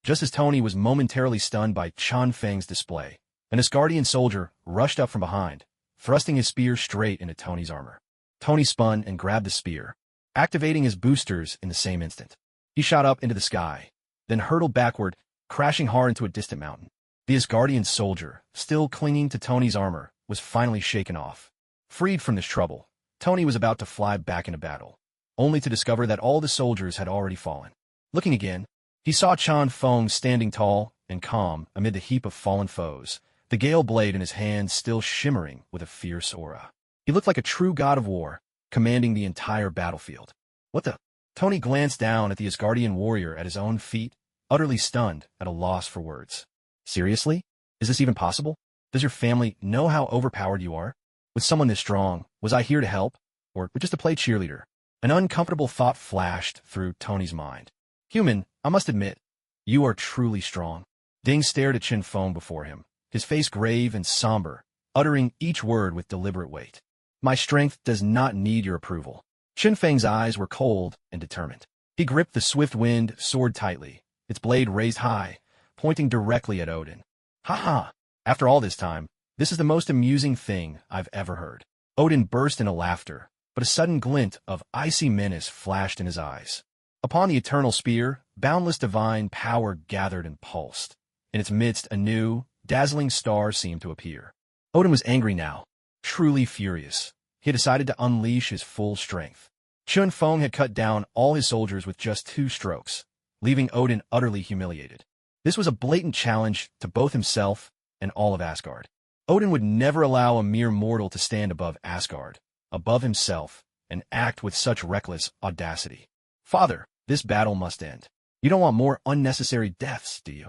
Just as Tony was momentarily stunned by Chun Feng's display, an Asgardian soldier rushed up from behind, thrusting his spear straight into Tony's armor. Tony spun and grabbed the spear, activating his boosters in the same instant. He shot up into the sky, then hurtled backward, crashing hard into a distant mountain. The Asgardian soldier, still clinging to Tony's armor, was finally shaken off. Freed from this trouble, Tony was about to fly back into battle, only to discover that all the soldiers had already fallen. Looking again, he saw Chun Feng standing tall and calm amid the heap of fallen foes, the gale blade in his hand still shimmering with a fierce aura. He looked like a true god of war, commanding the entire battlefield. What the? Tony glanced down at the Asgardian warrior at his own feet, utterly stunned, at a loss for words. Seriously? Is this even possible? Does your family know how overpowered you are? With someone this strong, was I here to help? Or just to play cheerleader? An uncomfortable thought flashed through Tony's mind. Human, I must admit, you are truly strong. Ding stared at Chun Feng before him, his face grave and somber, uttering each word with deliberate weight. My strength does not need your approval. Chun Feng's eyes were cold and determined. He gripped the swift wind sword tightly, its blade raised high, pointing directly at Odin. Ha ha! After all this time, this is the most amusing thing I've ever heard. Odin burst into laughter, but a sudden glint of icy menace flashed in his eyes. Upon the eternal spear, boundless divine power gathered and pulsed. In its midst, a new, dazzling star seemed to appear. Odin was angry now, truly furious. He had decided to unleash his full strength. Chun Feng had cut down all his soldiers with just 2 strokes, leaving Odin utterly humiliated. This was a blatant challenge to both himself and all of Asgard. Odin would never allow a mere mortal to stand above Asgard, above himself, and act with such reckless audacity. Father, this battle must end. You don't want more unnecessary deaths, do you?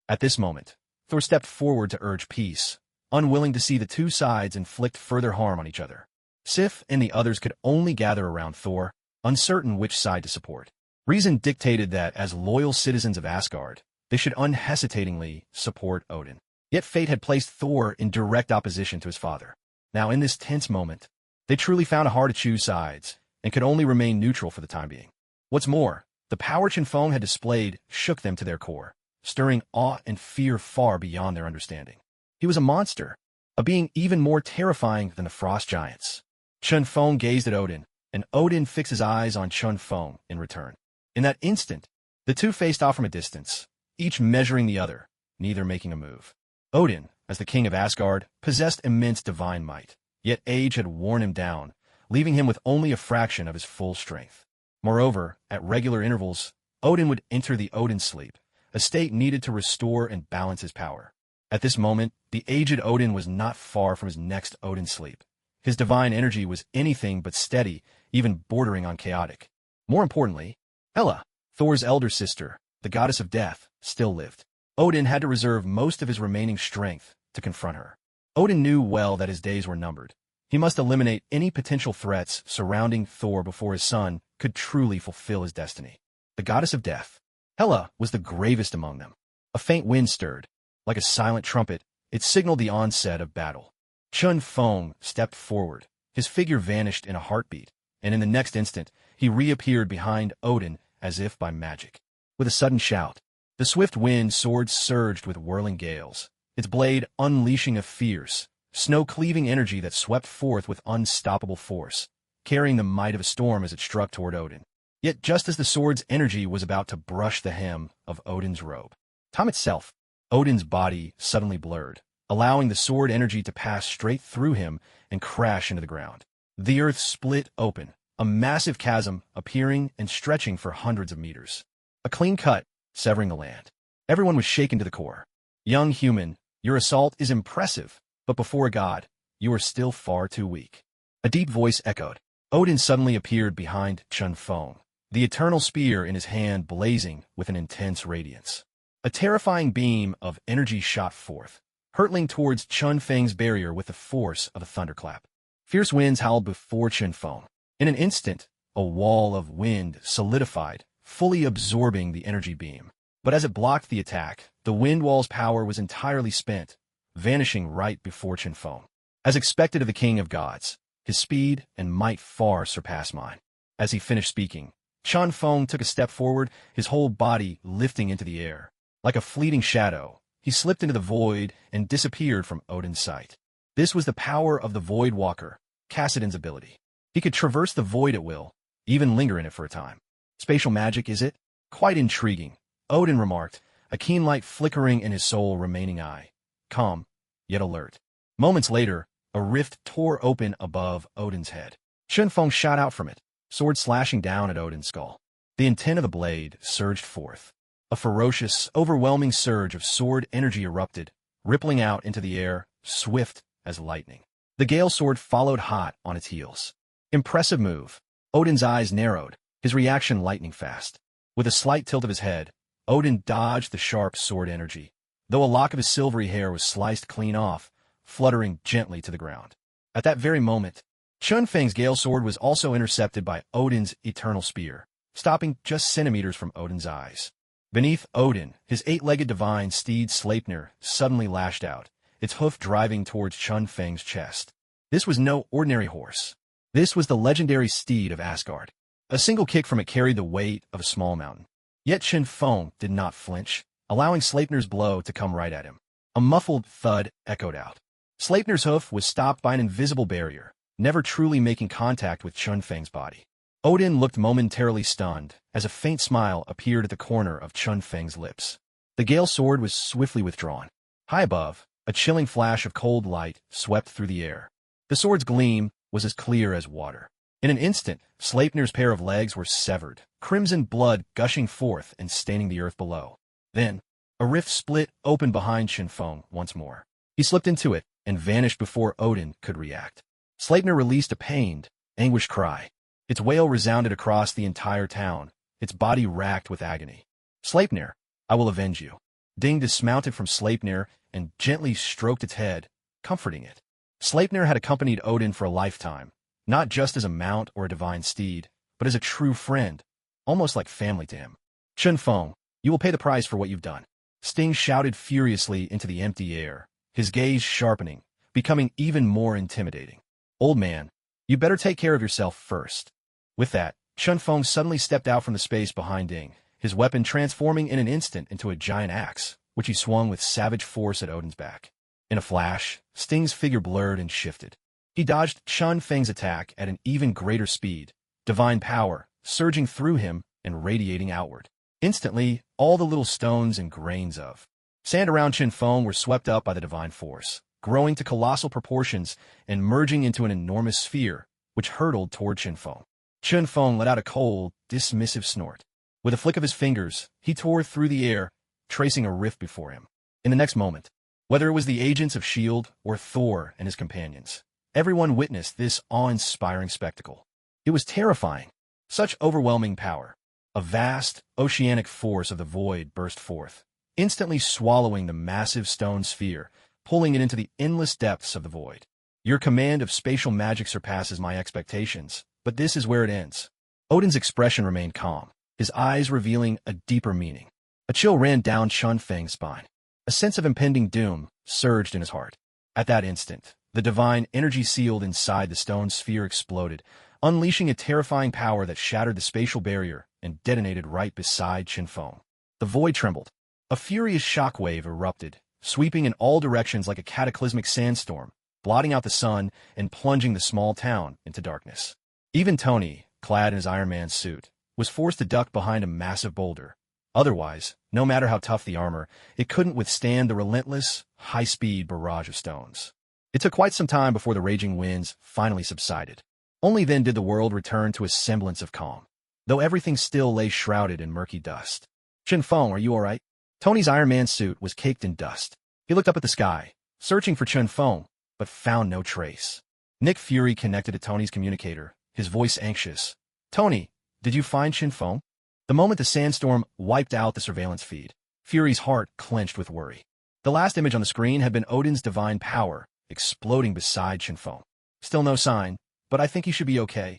At this moment, Thor stepped forward to urge peace, unwilling to see the two sides inflict further harm on each other. Sif and the others could only gather around Thor, uncertain which side to support. Reason dictated that, as loyal citizens of Asgard, they should unhesitatingly support Odin. Yet fate had placed Thor in direct opposition to his father. Now, in this tense moment, they truly found it hard to choose sides, and could only remain neutral for the time being. What's more, the power Chinfeng had displayed shook them to their core, stirring awe and fear far beyond their understanding. He was a monster, a being even more terrifying than the frost giants. Chinfeng gazed at Odin, and Odin fixed his eyes on Chinfeng in return. In that instant, the two faced off from a distance, each measuring the other, neither making a move. Odin, as the king of Asgard, possessed immense divine might, yet age had worn him down, leaving him with only a fraction of his full strength. Moreover, at regular intervals, Odin would enter the Odin sleep, a state needed to restore and balance his power. At this moment, the aged Odin was not far from his next Odin sleep. His divine energy was anything but steady, even bordering on chaotic. More importantly, Hela, Thor's elder sister, the goddess of death, still lived. Odin had to reserve most of his remaining strength to confront her. Odin knew well that his days were numbered. He must eliminate any potential threats surrounding Thor before his son could truly fulfill his destiny. The goddess of death, Hela, was the gravest among them. A faint wind stirred. Like a silent trumpet, it signaled the onset of battle. Chinfeng stepped forward. His figure vanished in a heartbeat, and in the next instant, he reappeared behind Odin as if by magic. With a sudden shout, the swift wind sword surged with whirling gales, its blade unleashing a fierce, snow-cleaving energy that swept forth with unstoppable force, carrying the might of a storm as it struck toward Odin. Yet just as the sword's energy was about to brush the hem of Odin's robe, time itself, Odin's body suddenly blurred, allowing the sword energy to pass straight through him and crash into the ground. The earth split open, a massive chasm appearing and stretching for hundreds of meters. A clean cut, severing the land. Everyone was shaken to the core. Young human, your assault is impressive, but before God, you are still far too weak. A deep voice echoed. Odin suddenly appeared behind Chinfeng, the eternal spear in his hand blazing with an intense radiance. A terrifying beam of energy shot forth, hurtling towards Chinfeng's barrier with the force of a thunderclap. Fierce winds howled before Chinfeng. In an instant, a wall of wind solidified, fully absorbing the energy beam. But as it blocked the attack, the wind wall's power was entirely spent, vanishing right before Chinfeng. As expected of the king of gods, his speed and might far surpassed mine. As he finished speaking, Chinfeng took a step forward, his whole body lifting into the air. Like a fleeting shadow, he slipped into the void and disappeared from Odin's sight. This was the power of the Void Walker, Cassidon's ability. He could traverse the void at will, even linger in it for a time. Spatial magic, is it? Quite intriguing, Odin remarked, a keen light flickering in his soul-remaining eye. Calm, yet alert. Moments later, a rift tore open above Odin's head. Chinfeng shot out from it, sword slashing down at Odin's skull. The intent of the blade surged forth. A ferocious, overwhelming surge of sword energy erupted, rippling out into the air, swift as lightning. The Gale sword followed hot on its heels. Impressive move. Odin's eyes narrowed, his reaction lightning fast. With a slight tilt of his head, Odin dodged the sharp sword energy, though a lock of his silvery hair was sliced clean off, fluttering gently to the ground. At that very moment, Chinfeng's Gale sword was also intercepted by Odin's eternal spear, stopping just centimeters from Odin's eyes. Beneath Odin, his eight-legged divine steed Sleipnir suddenly lashed out, its hoof driving towards Chinfeng's chest. This was no ordinary horse. This was the legendary steed of Asgard. A single kick from it carried the weight of a small mountain. Yet Chinfeng did not flinch, allowing Sleipnir's blow to come right at him. A muffled thud echoed out. Sleipnir's hoof was stopped by an invisible barrier, never truly making contact with Chinfeng's body. Odin looked momentarily stunned as a faint smile appeared at the corner of Chinfeng's lips. The Gale sword was swiftly withdrawn. High above, a chilling flash of cold light swept through the air. The sword's gleam was as clear as water. In an instant, Sleipnir's pair of legs were severed, crimson blood gushing forth and staining the earth below. Then, a rift split open behind Chinfeng once more. He slipped into it and vanished before Odin could react. Sleipnir released a pained, anguished cry. Its wail resounded across the entire town, its body racked with agony. Sleipnir, I will avenge you. Ding dismounted from Sleipnir and gently stroked its head, comforting it. Sleipnir had accompanied Odin for a lifetime, not just as a mount or a divine steed, but as a true friend, almost like family to him. Chun Feng, you will pay the price for what you've done. Sting shouted furiously into the empty air, his gaze sharpening, becoming even more intimidating. Old man, you better take care of yourself first. With that, Chun Feng suddenly stepped out from the space behind Ding, his weapon transforming in an instant into a giant axe, which he swung with savage force at Odin's back. In a flash, Sting's figure blurred and shifted. He dodged Chun Feng's attack at an even greater speed, divine power surging through him and radiating outward. Instantly, all the little stones and grains of sand around Chun Feng were swept up by the divine force, growing to colossal proportions and merging into an enormous sphere, which hurtled toward Chun Feng. Chun Feng let out a cold, dismissive snort. With a flick of his fingers, he tore through the air, tracing a rift before him. In the next moment, whether it was the agents of S.H.I.E.L.D. or Thor and his companions, everyone witnessed this awe-inspiring spectacle. It was terrifying. Such overwhelming power. A vast, oceanic force of the void burst forth, instantly swallowing the massive stone sphere, pulling it into the endless depths of the void. Your command of spatial magic surpasses my expectations, but this is where it ends. Odin's expression remained calm, his eyes revealing a deeper meaning. A chill ran down Chun Feng's spine. A sense of impending doom surged in his heart. At that instant, the divine energy sealed inside the stone sphere exploded, unleashing a terrifying power that shattered the spatial barrier and detonated right beside Chun Feng. The void trembled. A furious shockwave erupted, sweeping in all directions like a cataclysmic sandstorm, blotting out the sun and plunging the small town into darkness. Even Tony, clad in his Iron Man suit, was forced to duck behind a massive boulder. Otherwise, no matter how tough the armor, it couldn't withstand the relentless, high-speed barrage of stones. It took quite some time before the raging winds finally subsided. Only then did the world return to a semblance of calm, though everything still lay shrouded in murky dust. Chun Feng, are you all right? Tony's Iron Man suit was caked in dust. He looked up at the sky, searching for Chun Feng, but found no trace. Nick Fury connected to Tony's communicator, his voice anxious. Tony, did you find Chun Feng? The moment the sandstorm wiped out the surveillance feed, Fury's heart clenched with worry. The last image on the screen had been Odin's divine power, exploding beside Chun Feng. Still no sign, but I think he should be okay.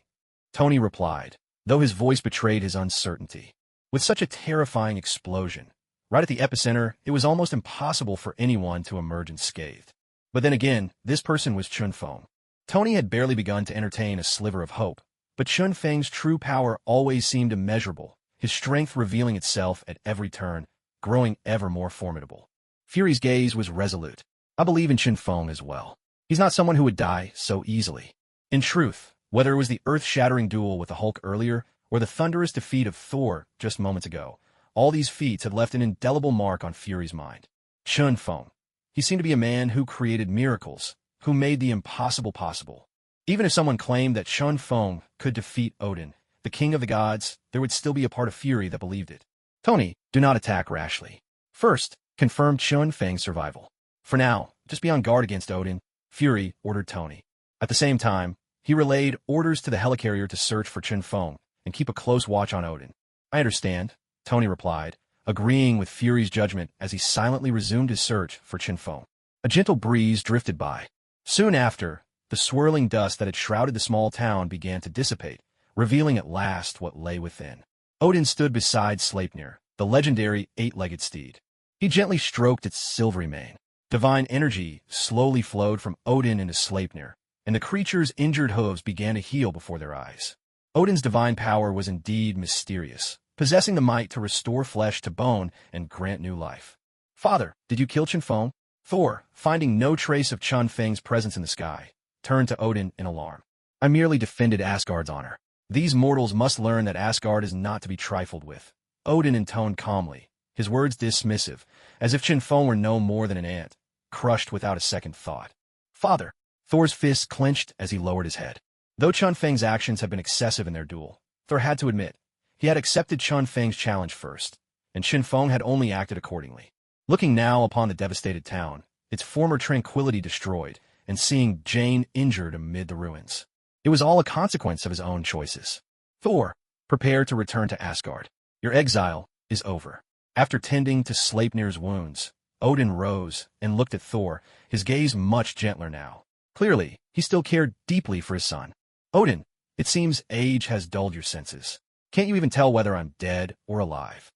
Tony replied, though his voice betrayed his uncertainty. With such a terrifying explosion, right at the epicenter, it was almost impossible for anyone to emerge unscathed. But then again, this person was Chun Feng. Tony had barely begun to entertain a sliver of hope, but Chun Feng's true power always seemed immeasurable, his strength revealing itself at every turn, growing ever more formidable. Fury's gaze was resolute. I believe in Chun Feng as well. He's not someone who would die so easily. In truth, whether it was the earth-shattering duel with the Hulk earlier or the thunderous defeat of Thor just moments ago, all these feats had left an indelible mark on Fury's mind. Chun Feng. He seemed to be a man who created miracles, who made the impossible possible. Even if someone claimed that Chun Feng could defeat Odin, the king of the gods, there would still be a part of Fury that believed it. Tony, do not attack rashly. First, confirm Chun Feng's survival. For now, just be on guard against Odin, Fury ordered Tony. At the same time, he relayed orders to the helicarrier to search for Chun Feng and keep a close watch on Odin. I understand, Tony replied, agreeing with Fury's judgment as he silently resumed his search for Chun Feng. A gentle breeze drifted by. Soon after, the swirling dust that had shrouded the small town began to dissipate, revealing at last what lay within. Odin stood beside Sleipnir, the legendary eight-legged steed. He gently stroked its silvery mane. Divine energy slowly flowed from Odin into Sleipnir, and the creature's injured hooves began to heal before their eyes. Odin's divine power was indeed mysterious, possessing the might to restore flesh to bone and grant new life. Father, did you kill Chun Feng? Thor, finding no trace of Chun Feng's presence in the sky, turned to Odin in alarm. I merely defended Asgard's honor. These mortals must learn that Asgard is not to be trifled with. Odin intoned calmly, his words dismissive, as if Chun Feng were no more than an ant, crushed without a second thought. Father, Thor's fists clenched as he lowered his head. Though Chun Feng's actions had been excessive in their duel, Thor had to admit, he had accepted Chun Feng's challenge first, and Chun Feng had only acted accordingly. Looking now upon the devastated town, its former tranquility destroyed, and seeing Jane injured amid the ruins, it was all a consequence of his own choices. Thor, prepare to return to Asgard. Your exile is over. After tending to Sleipnir's wounds, Odin rose and looked at Thor, his gaze much gentler now. Clearly, he still cared deeply for his son. Odin, it seems age has dulled your senses. Can't you even tell whether I'm dead or alive?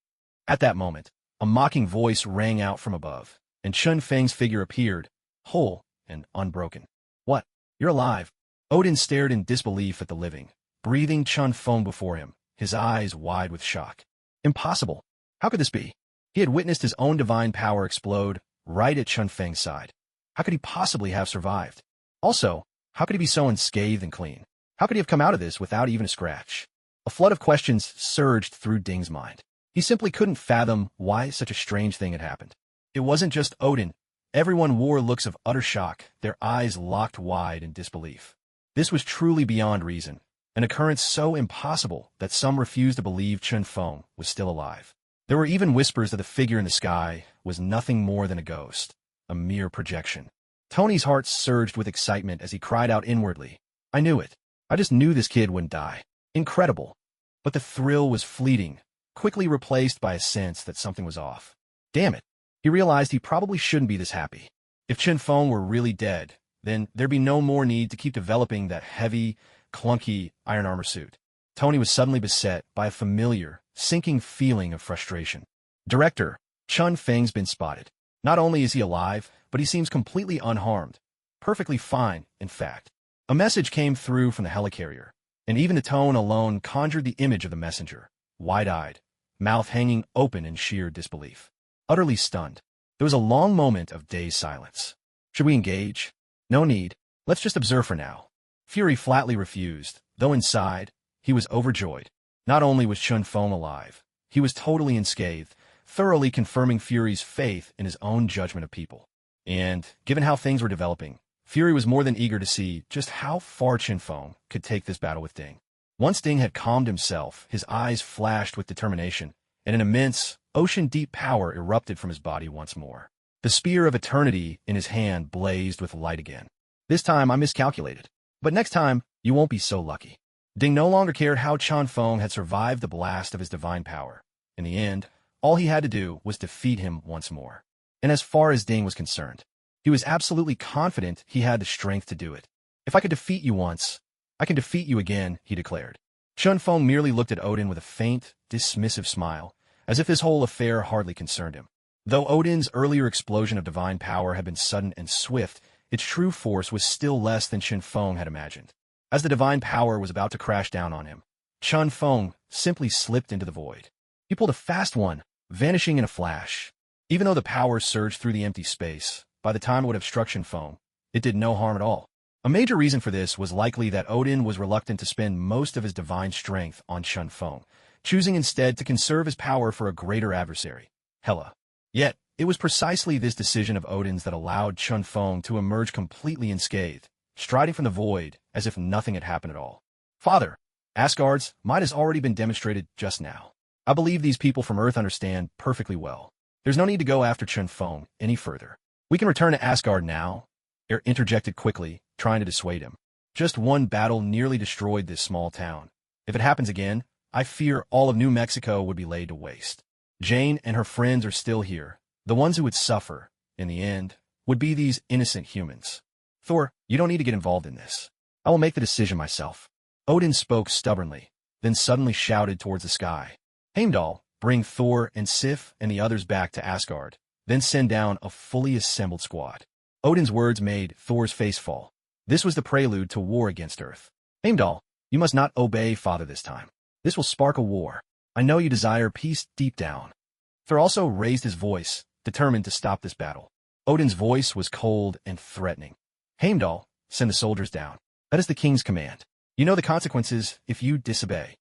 At that moment, a mocking voice rang out from above, and Chun Feng's figure appeared, whole and unbroken. What? You're alive? Odin stared in disbelief at the living, breathing Chun Feng before him, his eyes wide with shock. Impossible. How could this be? He had witnessed his own divine power explode right at Chun Feng's side. How could he possibly have survived? Also, how could he be so unscathed and clean? How could he have come out of this without even a scratch? A flood of questions surged through Ding's mind. He simply couldn't fathom why such a strange thing had happened. It wasn't just Odin. Everyone wore looks of utter shock, their eyes locked wide in disbelief. This was truly beyond reason, an occurrence so impossible that some refused to believe Chun Feng was still alive. There were even whispers that the figure in the sky was nothing more than a ghost, a mere projection. Tony's heart surged with excitement as he cried out inwardly, I knew it. I just knew this kid wouldn't die. Incredible. But the thrill was fleeting, quickly replaced by a sense that something was off. Damn it. He realized he probably shouldn't be this happy. If Chun Feng were really dead, then there'd be no more need to keep developing that heavy, clunky iron armor suit. Tony was suddenly beset by a familiar, sinking feeling of frustration. Director, Chun Feng's been spotted. Not only is he alive, but he seems completely unharmed. Perfectly fine, in fact. A message came through from the helicarrier, and even the tone alone conjured the image of the messenger, wide-eyed, mouth hanging open in sheer disbelief. Utterly stunned, there was a long moment of dazed silence. Should we engage? No need. Let's just observe for now. Fury flatly refused, though inside, he was overjoyed. Not only was Chun Feng alive, he was totally unscathed, thoroughly confirming Fury's faith in his own judgment of people. And, given how things were developing, Fury was more than eager to see just how far Chun Feng could take this battle with Ding. Once Ding had calmed himself, his eyes flashed with determination, and an immense, ocean-deep power erupted from his body once more. The spear of eternity in his hand blazed with light again. This time I miscalculated. But next time, you won't be so lucky. Ding no longer cared how Chun Feng had survived the blast of his divine power. In the end, all he had to do was defeat him once more. And as far as Ding was concerned, he was absolutely confident he had the strength to do it. If I could defeat you once, I can defeat you again, he declared. Chun Feng merely looked at Odin with a faint, dismissive smile, as if this whole affair hardly concerned him. Though Odin's earlier explosion of divine power had been sudden and swift, its true force was still less than Chun Feng had imagined. As the divine power was about to crash down on him, Chun Feng simply slipped into the void. He pulled a fast one, vanishing in a flash. Even though the power surged through the empty space, by the time it would have struck Chun Feng, it did no harm at all. A major reason for this was likely that Odin was reluctant to spend most of his divine strength on Chun Feng, choosing instead to conserve his power for a greater adversary, Hela. Yet, it was precisely this decision of Odin's that allowed Chun Feng to emerge completely unscathed, striding from the void as if nothing had happened at all. Father, Asgard's might has already been demonstrated just now. I believe these people from Earth understand perfectly well. There's no need to go after Chun Feng any further. We can return to Asgard now. Er interjected quickly, trying to dissuade him. Just one battle nearly destroyed this small town. If it happens again, I fear all of New Mexico would be laid to waste. Jane and her friends are still here. The ones who would suffer, in the end, would be these innocent humans. Thor, you don't need to get involved in this. I will make the decision myself. Odin spoke stubbornly, then suddenly shouted towards the sky. Heimdall, bring Thor and Sif and the others back to Asgard, then send down a fully assembled squad. Odin's words made Thor's face fall. This was the prelude to war against Earth. Heimdall, you must not obey Father this time. This will spark a war. I know you desire peace deep down. Thor also raised his voice, determined to stop this battle. Odin's voice was cold and threatening. Heimdall, send the soldiers down. That is the king's command. You know the consequences if you disobey.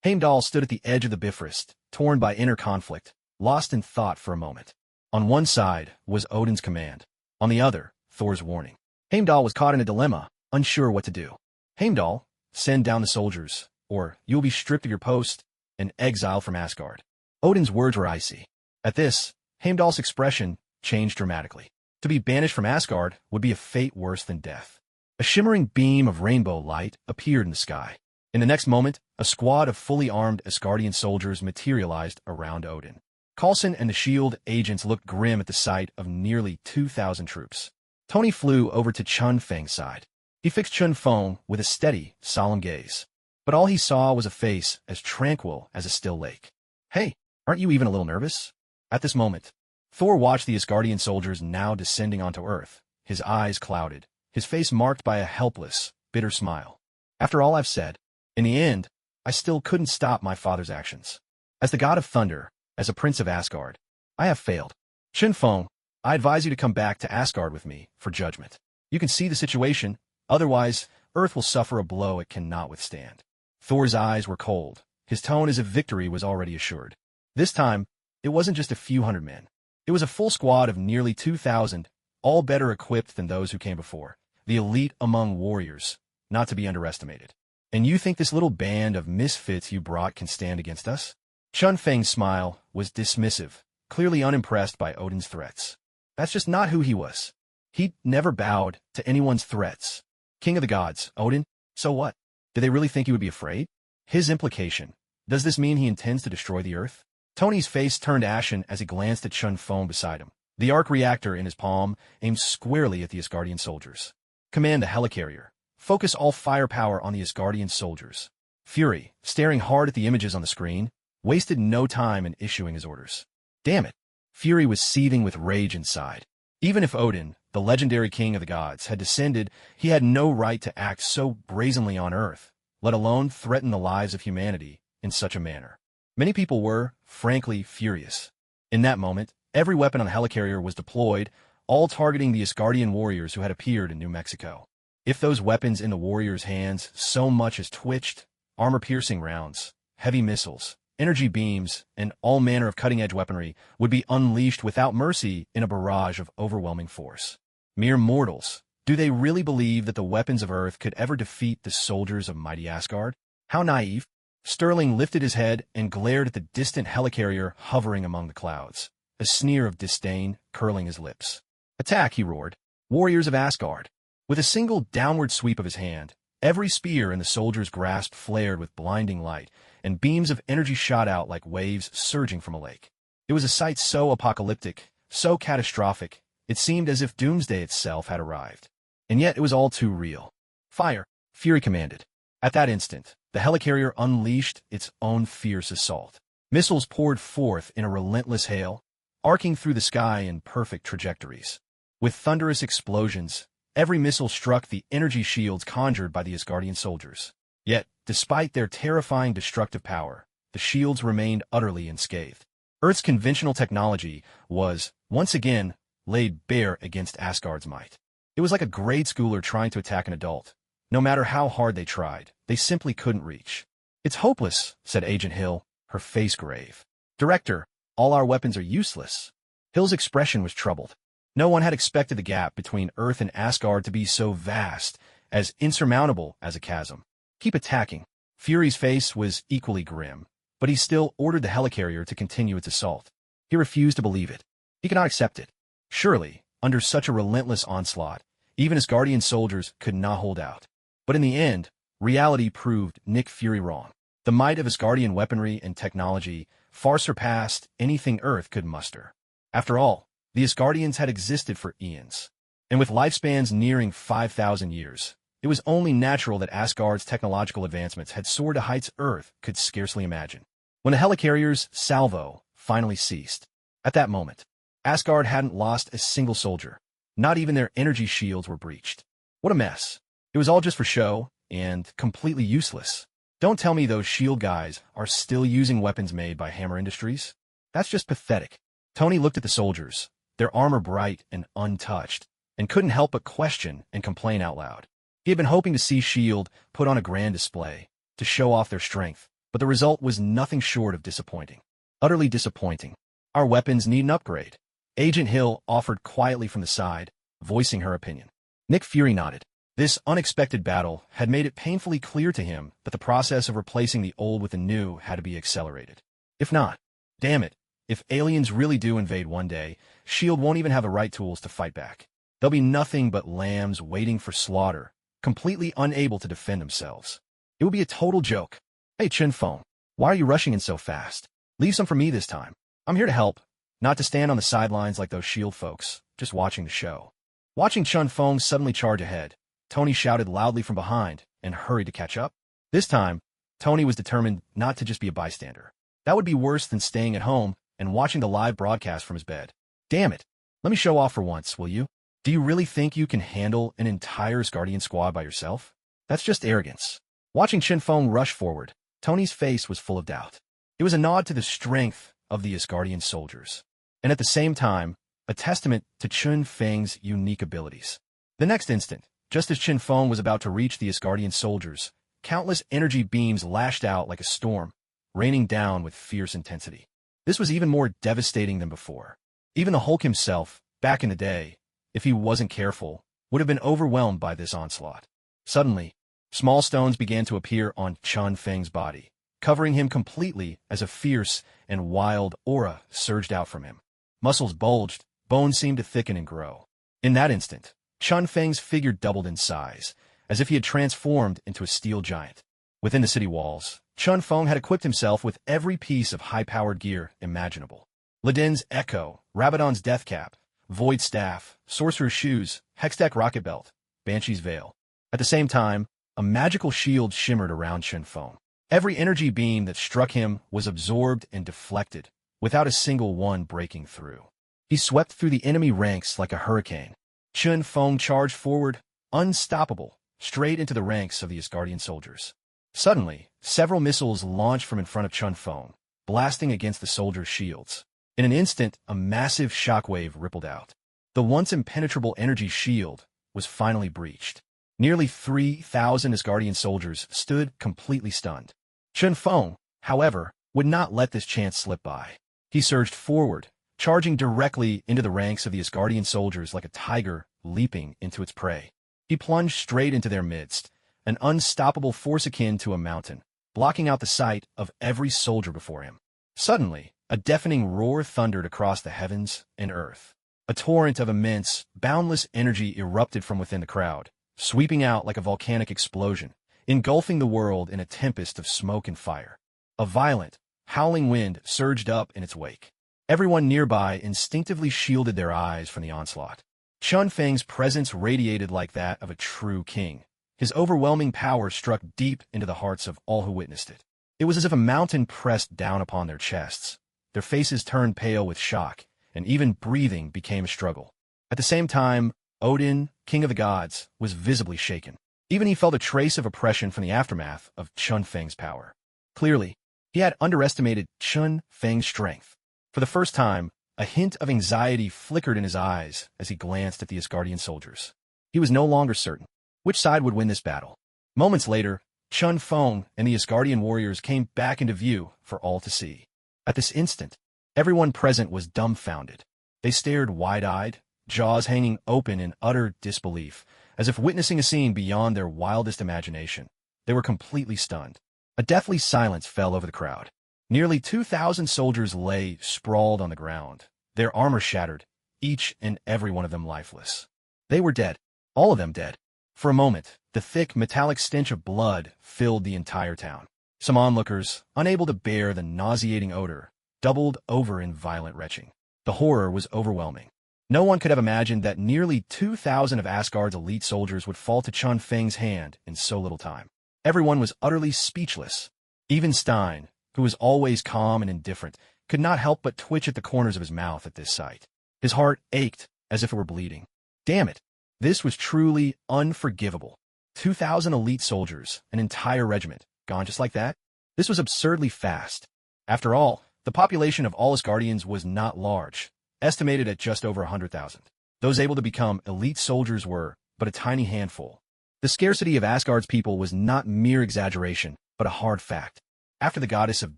Heimdall stood at the edge of the Bifrost, torn by inner conflict, lost in thought for a moment. On one side was Odin's command. On the other, Thor's warning. Heimdall was caught in a dilemma, unsure what to do. Heimdall, send down the soldiers, or you will be stripped of your post and exiled from Asgard. Odin's words were icy. At this, Heimdall's expression changed dramatically. To be banished from Asgard would be a fate worse than death. A shimmering beam of rainbow light appeared in the sky. In the next moment, a squad of fully armed Asgardian soldiers materialized around Odin. Coulson and the S.H.I.E.L.D. agents looked grim at the sight of nearly 2,000 troops. Tony flew over to Chun Feng's side. He fixed Chun Feng with a steady, solemn gaze. But all he saw was a face as tranquil as a still lake. "Hey, aren't you even a little nervous?" At this moment, Thor watched the Asgardian soldiers now descending onto Earth, his eyes clouded, his face marked by a helpless, bitter smile. "After all I've said, in the end, I still couldn't stop my father's actions. As the god of thunder, as a prince of Asgard, I have failed. Chun Feng, I advise you to come back to Asgard with me for judgment. You can see the situation, otherwise Earth will suffer a blow it cannot withstand." Thor's eyes were cold, his tone as if victory was already assured. This time, it wasn't just a few hundred men. It was a full squad of nearly 2,000, all better equipped than those who came before, the elite among warriors, not to be underestimated. "And you think this little band of misfits you brought can stand against us?" Chun Feng's smile was dismissive, clearly unimpressed by Odin's threats. That's just not who he was. He never bowed to anyone's threats. King of the gods, Odin, so what? Did they really think he would be afraid? His implication. Does this mean he intends to destroy the Earth? Tony's face turned ashen as he glanced at Chun Feng beside him. The arc reactor in his palm aimed squarely at the Asgardian soldiers. "Command the helicarrier. Focus all firepower on the Asgardian soldiers." Fury, staring hard at the images on the screen, wasted no time in issuing his orders. Damn it. Fury was seething with rage inside. Even if Odin, the legendary king of the gods, had descended, he had no right to act so brazenly on Earth, let alone threaten the lives of humanity in such a manner. Many people were, frankly, furious. In that moment, every weapon on the helicarrier was deployed, all targeting the Asgardian warriors who had appeared in New Mexico. If those weapons in the warriors' hands so much as twitched, armor-piercing rounds, heavy missiles, energy beams, and all manner of cutting-edge weaponry would be unleashed without mercy in a barrage of overwhelming force. Mere mortals, do they really believe that the weapons of Earth could ever defeat the soldiers of mighty Asgard? How naive. Sterling lifted his head and glared at the distant helicarrier hovering among the clouds, a sneer of disdain curling his lips. "Attack," he roared. "Warriors of Asgard." With a single downward sweep of his hand, every spear in the soldier's grasp flared with blinding light, and beams of energy shot out like waves surging from a lake. It was a sight so apocalyptic, so catastrophic, it seemed as if doomsday itself had arrived. And yet it was all too real. "Fire!" Fury commanded. At that instant, the helicarrier unleashed its own fierce assault. Missiles poured forth in a relentless hail, arcing through the sky in perfect trajectories. With thunderous explosions, every missile struck the energy shields conjured by the Asgardian soldiers. Yet, despite their terrifying destructive power, the shields remained utterly unscathed. Earth's conventional technology was, once again, laid bare against Asgard's might. It was like a grade schooler trying to attack an adult. No matter how hard they tried, they simply couldn't reach. "It's hopeless," said Agent Hill, her face grave. "Director, all our weapons are useless." Hill's expression was troubled. No one had expected the gap between Earth and Asgard to be so vast, as insurmountable as a chasm. "Keep attacking." Fury's face was equally grim, but he still ordered the helicarrier to continue its assault. He refused to believe it. He could not accept it. Surely, under such a relentless onslaught, even Asgardian soldiers could not hold out. But in the end, reality proved Nick Fury wrong. The might of Asgardian weaponry and technology far surpassed anything Earth could muster. After all, the Asgardians had existed for eons, and with lifespans nearing 5,000 years, it was only natural that Asgard's technological advancements had soared to heights Earth could scarcely imagine. When the helicarrier's salvo finally ceased, at that moment, Asgard hadn't lost a single soldier. Not even their energy shields were breached. What a mess. It was all just for show, and completely useless. Don't tell me those shield guys are still using weapons made by Hammer Industries. That's just pathetic. Tony looked at the soldiers, their armor bright and untouched, and couldn't help but question and complain out loud. He had been hoping to see S.H.I.E.L.D. put on a grand display, to show off their strength, but the result was nothing short of disappointing. Utterly disappointing. "Our weapons need an upgrade," Agent Hill offered quietly from the side, voicing her opinion. Nick Fury nodded. This unexpected battle had made it painfully clear to him that the process of replacing the old with the new had to be accelerated. If not, damn it, if aliens really do invade one day, S.H.I.E.L.D. won't even have the right tools to fight back. They'll be nothing but lambs waiting for slaughter, completely unable to defend themselves. It would be a total joke. "Hey, Chun Feng, why are you rushing in so fast? Leave some for me this time." I'm here to help, not to stand on the sidelines like those shield folks, just watching the show. Watching Chun Feng suddenly charge ahead, Tony shouted loudly from behind and hurried to catch up. This time, Tony was determined not to just be a bystander. That would be worse than staying at home and watching the live broadcast from his bed. Damn it. Let me show off for once, will you? Do you really think you can handle an entire Asgardian squad by yourself? That's just arrogance. Watching Chun Feng rush forward, Tony's face was full of doubt. It was a nod to the strength of the Asgardian soldiers, and at the same time, a testament to Chun Feng's unique abilities. The next instant, just as Chun Feng was about to reach the Asgardian soldiers, countless energy beams lashed out like a storm, raining down with fierce intensity. This was even more devastating than before. Even the Hulk himself, back in the day, if he wasn't careful, would have been overwhelmed by this onslaught. Suddenly, small stones began to appear on Chun Feng's body, covering him completely as a fierce and wild aura surged out from him. Muscles bulged, bones seemed to thicken and grow. In that instant, Chun Feng's figure doubled in size, as if he had transformed into a steel giant. Within the city walls, Chun Feng had equipped himself with every piece of high-powered gear imaginable. Ladin's Echo, Rabadon's Death Cap, Void Staff, Sorcerer's Shoes, Hextech Rocket Belt, Banshee's Veil. At the same time, a magical shield shimmered around Chun Feng. Every energy beam that struck him was absorbed and deflected, without a single one breaking through. He swept through the enemy ranks like a hurricane. Chun Feng charged forward, unstoppable, straight into the ranks of the Asgardian soldiers. Suddenly, several missiles launched from in front of Chun Feng, blasting against the soldiers' shields. In an instant, a massive shockwave rippled out. The once impenetrable energy shield was finally breached. Nearly 3,000 Asgardian soldiers stood completely stunned. Chun Feng, however, would not let this chance slip by. He surged forward, charging directly into the ranks of the Asgardian soldiers like a tiger leaping into its prey. He plunged straight into their midst, an unstoppable force akin to a mountain, blocking out the sight of every soldier before him. Suddenly, a deafening roar thundered across the heavens and earth. A torrent of immense, boundless energy erupted from within the crowd, sweeping out like a volcanic explosion, engulfing the world in a tempest of smoke and fire. A violent, howling wind surged up in its wake. Everyone nearby instinctively shielded their eyes from the onslaught. Chun Feng's presence radiated like that of a true king. His overwhelming power struck deep into the hearts of all who witnessed it. It was as if a mountain pressed down upon their chests. Their faces turned pale with shock, and even breathing became a struggle. At the same time, Odin, king of the gods, was visibly shaken. Even he felt a trace of oppression from the aftermath of Chun Feng's power. Clearly, he had underestimated Chun Feng's strength. For the first time, a hint of anxiety flickered in his eyes as he glanced at the Asgardian soldiers. He was no longer certain which side would win this battle. Moments later, Chun Feng and the Asgardian warriors came back into view for all to see. At this instant, everyone present was dumbfounded. They stared wide-eyed, jaws hanging open in utter disbelief, as if witnessing a scene beyond their wildest imagination. They were completely stunned. A deathly silence fell over the crowd. Nearly 2,000 soldiers lay sprawled on the ground, their armor shattered, each and every one of them lifeless. They were dead, all of them dead. For a moment, the thick, metallic stench of blood filled the entire town. Some onlookers, unable to bear the nauseating odor, doubled over in violent retching. The horror was overwhelming. No one could have imagined that nearly 2,000 of Asgard's elite soldiers would fall to Chun Feng's hand in so little time. Everyone was utterly speechless. Even Stein, who was always calm and indifferent, could not help but twitch at the corners of his mouth at this sight. His heart ached as if it were bleeding. Damn it! This was truly unforgivable. 2,000 elite soldiers, an entire regiment, gone just like that? This was absurdly fast. After all, the population of all Asgardians was not large, estimated at just over 100,000. Those able to become elite soldiers were but a tiny handful. The scarcity of Asgard's people was not mere exaggeration, but a hard fact. After the goddess of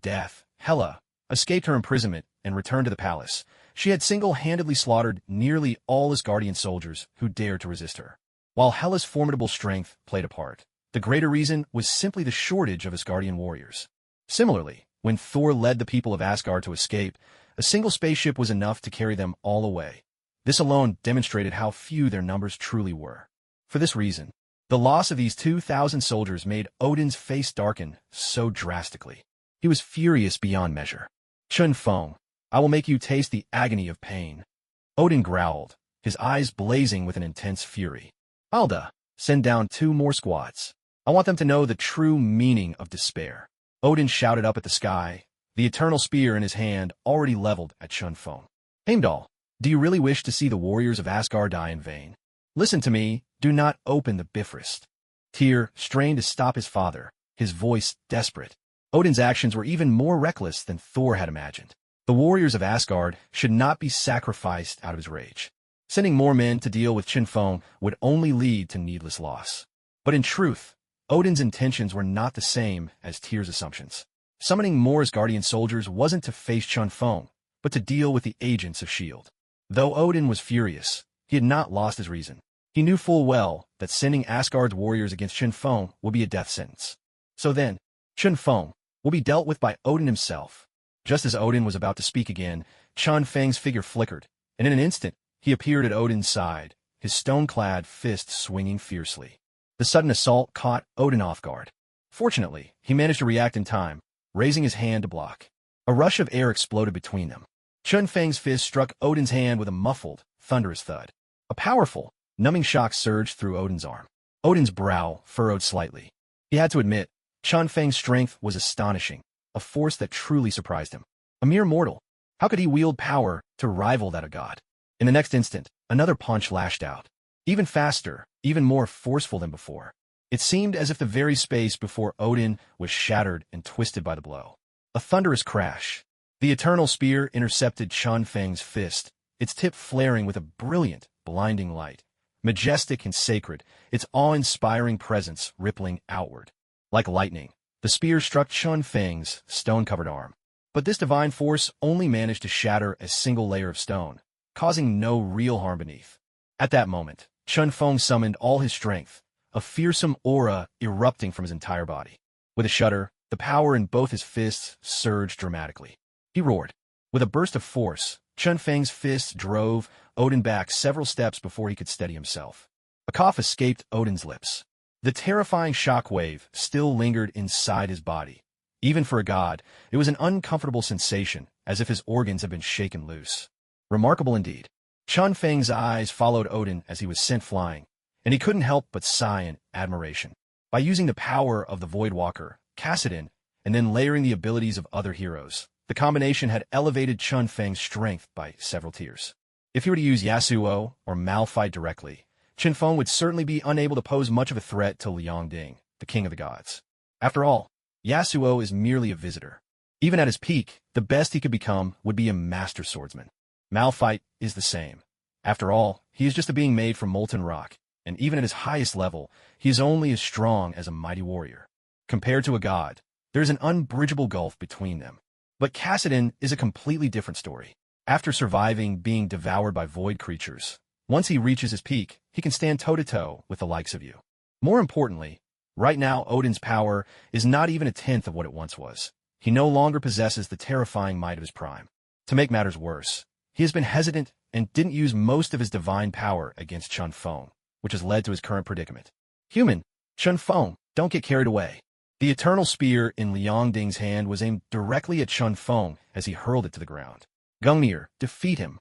death, Hela, escaped her imprisonment and returned to the palace, she had single-handedly slaughtered nearly all Asgardian soldiers who dared to resist her. While Hela's formidable strength played a part, the greater reason was simply the shortage of Asgardian warriors. Similarly, when Thor led the people of Asgard to escape, a single spaceship was enough to carry them all away. This alone demonstrated how few their numbers truly were. For this reason, the loss of these 2,000 soldiers made Odin's face darken so drastically. He was furious beyond measure. Chun Feng, I will make you taste the agony of pain. Odin growled, his eyes blazing with an intense fury. Alda, send down 2 more squads. I want them to know the true meaning of despair. Odin shouted up at the sky, the eternal spear in his hand already leveled at Chunfeng. Heimdall, do you really wish to see the warriors of Asgard die in vain? Listen to me, do not open the Bifrost. Tyr strained to stop his father, his voice desperate. Odin's actions were even more reckless than Thor had imagined. The warriors of Asgard should not be sacrificed out of his rage. Sending more men to deal with Chunfeng would only lead to needless loss. But in truth, Odin's intentions were not the same as Tyr's assumptions. Summoning more Asgardian soldiers wasn't to face Chunfeng, but to deal with the agents of S.H.I.E.L.D. Though Odin was furious, he had not lost his reason. He knew full well that sending Asgard's warriors against Chunfeng would be a death sentence. So then, Chunfeng will be dealt with by Odin himself. Just as Odin was about to speak again, Chunfeng's figure flickered, and in an instant, he appeared at Odin's side, his stone-clad fist swinging fiercely. The sudden assault caught Odin off guard. Fortunately, he managed to react in time, raising his hand to block. A rush of air exploded between them. Chunfeng's fist struck Odin's hand with a muffled, thunderous thud. A powerful, numbing shock surged through Odin's arm. Odin's brow furrowed slightly. He had to admit, Chunfeng's strength was astonishing, a force that truly surprised him. A mere mortal, how could he wield power to rival that of God? In the next instant, another punch lashed out. Even faster, even more forceful than before. It seemed as if the very space before Odin was shattered and twisted by the blow. A thunderous crash. The eternal spear intercepted Chunfeng's fist, its tip flaring with a brilliant, blinding light. Majestic and sacred, its awe-inspiring presence rippling outward. Like lightning, the spear struck Chunfeng's stone-covered arm. But this divine force only managed to shatter a single layer of stone, causing no real harm beneath. At that moment, Chunfeng summoned all his strength, a fearsome aura erupting from his entire body. With a shudder, the power in both his fists surged dramatically. He roared. With a burst of force, Chunfeng's fists drove Odin back several steps before he could steady himself. A cough escaped Odin's lips. The terrifying shockwave still lingered inside his body. Even for a god, it was an uncomfortable sensation, as if his organs had been shaken loose. Remarkable indeed. Chunfeng's eyes followed Odin as he was sent flying, and he couldn't help but sigh in admiration. By using the power of the Voidwalker, Kassadin, and then layering the abilities of other heroes, the combination had elevated Chunfeng's strength by several tiers. If he were to use Yasuo or Malphite directly, Chunfeng would certainly be unable to pose much of a threat to Liangding, the king of the gods. After all, Yasuo is merely a visitor. Even at his peak, the best he could become would be a master swordsman. Malphite is the same. After all, he is just a being made from molten rock, and even at his highest level, he is only as strong as a mighty warrior. Compared to a god, there is an unbridgeable gulf between them. But Kassadin is a completely different story. After surviving being devoured by void creatures, once he reaches his peak, he can stand toe-to-toe with the likes of you. More importantly, right now Odin's power is not even a tenth of what it once was. He no longer possesses the terrifying might of his prime. To make matters worse, he has been hesitant and didn't use most of his divine power against Chunfeng, which has led to his current predicament. Human, Chunfeng, don't get carried away. The eternal spear in Liangding's hand was aimed directly at Chunfeng as he hurled it to the ground. Gungnir, defeat him.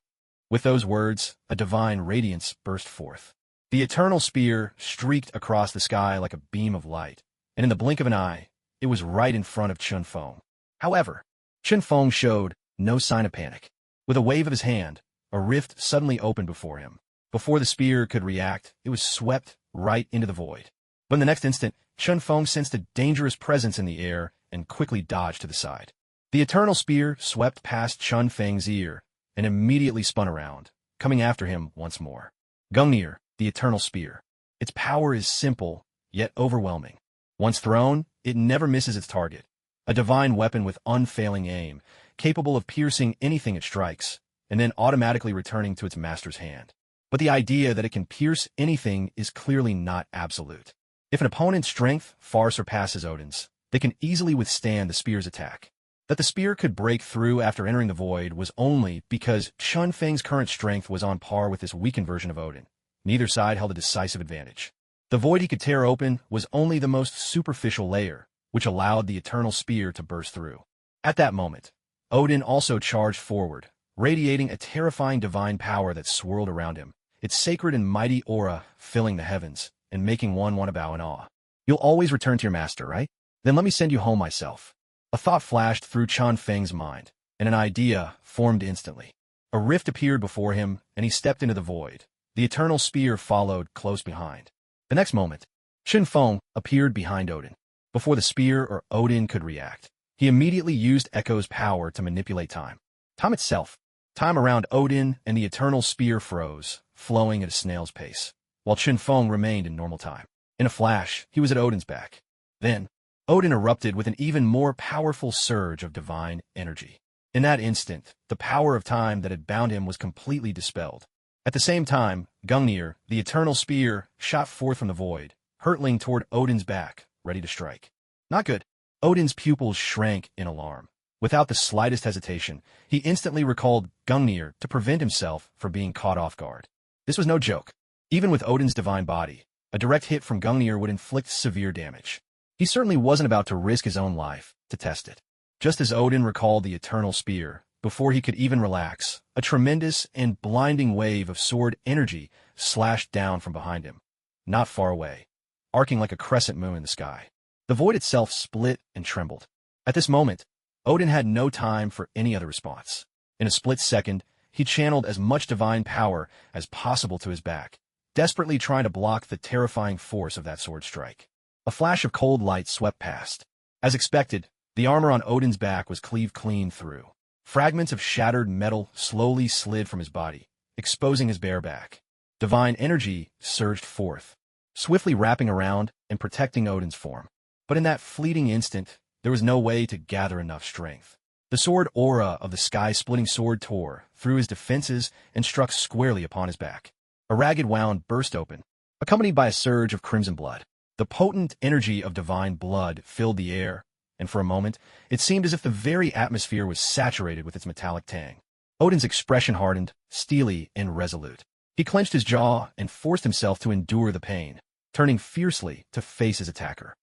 With those words, a divine radiance burst forth. The eternal spear streaked across the sky like a beam of light, and in the blink of an eye, it was right in front of Chunfeng. However, Chunfeng showed no sign of panic. With a wave of his hand, a rift suddenly opened before him. Before the spear could react, it was swept right into the void. But in the next instant, Chunfeng sensed a dangerous presence in the air and quickly dodged to the side. The eternal spear swept past Chunfeng's ear and immediately spun around, coming after him once more. Gungnir, the eternal spear. Its power is simple, yet overwhelming. Once thrown, it never misses its target. A divine weapon with unfailing aim, capable of piercing anything it strikes, and then automatically returning to its master's hand. But the idea that it can pierce anything is clearly not absolute. If an opponent's strength far surpasses Odin's, they can easily withstand the spear's attack. That the spear could break through after entering the void was only because Chunfeng's current strength was on par with this weakened version of Odin. Neither side held a decisive advantage. The void he could tear open was only the most superficial layer, which allowed the eternal spear to burst through. At that moment, Odin also charged forward, radiating a terrifying divine power that swirled around him, its sacred and mighty aura filling the heavens and making one want to bow in awe. You'll always return to your master, right? Then let me send you home myself. A thought flashed through Chun Feng's mind, and an idea formed instantly. A rift appeared before him, and he stepped into the void. The eternal spear followed close behind. The next moment, Chun Feng appeared behind Odin. Before the spear or Odin could react, he immediately used Echo's power to manipulate time. Time itself. Time around Odin and the eternal spear froze, flowing at a snail's pace, while Chun Feng remained in normal time. In a flash, he was at Odin's back. Then, Odin erupted with an even more powerful surge of divine energy. In that instant, the power of time that had bound him was completely dispelled. At the same time, Gungnir, the eternal spear, shot forth from the void, hurtling toward Odin's back, ready to strike. Not good. Odin's pupils shrank in alarm. Without the slightest hesitation, he instantly recalled Gungnir to prevent himself from being caught off guard. This was no joke. Even with Odin's divine body, a direct hit from Gungnir would inflict severe damage. He certainly wasn't about to risk his own life to test it. Just as Odin recalled the eternal spear, before he could even relax, a tremendous and blinding wave of sword energy slashed down from behind him, not far away, arcing like a crescent moon in the sky. The void itself split and trembled. At this moment, Odin had no time for any other response. In a split second, he channeled as much divine power as possible to his back, desperately trying to block the terrifying force of that sword strike. A flash of cold light swept past. As expected, the armor on Odin's back was cleaved clean through. Fragments of shattered metal slowly slid from his body, exposing his bare back. Divine energy surged forth, swiftly wrapping around and protecting Odin's form. But in that fleeting instant, there was no way to gather enough strength. The sword aura of the sky-splitting sword tore through his defenses and struck squarely upon his back. A ragged wound burst open, accompanied by a surge of crimson blood. The potent energy of divine blood filled the air, and for a moment, it seemed as if the very atmosphere was saturated with its metallic tang. Odin's expression hardened, steely and resolute. He clenched his jaw and forced himself to endure the pain, turning fiercely to face his attacker.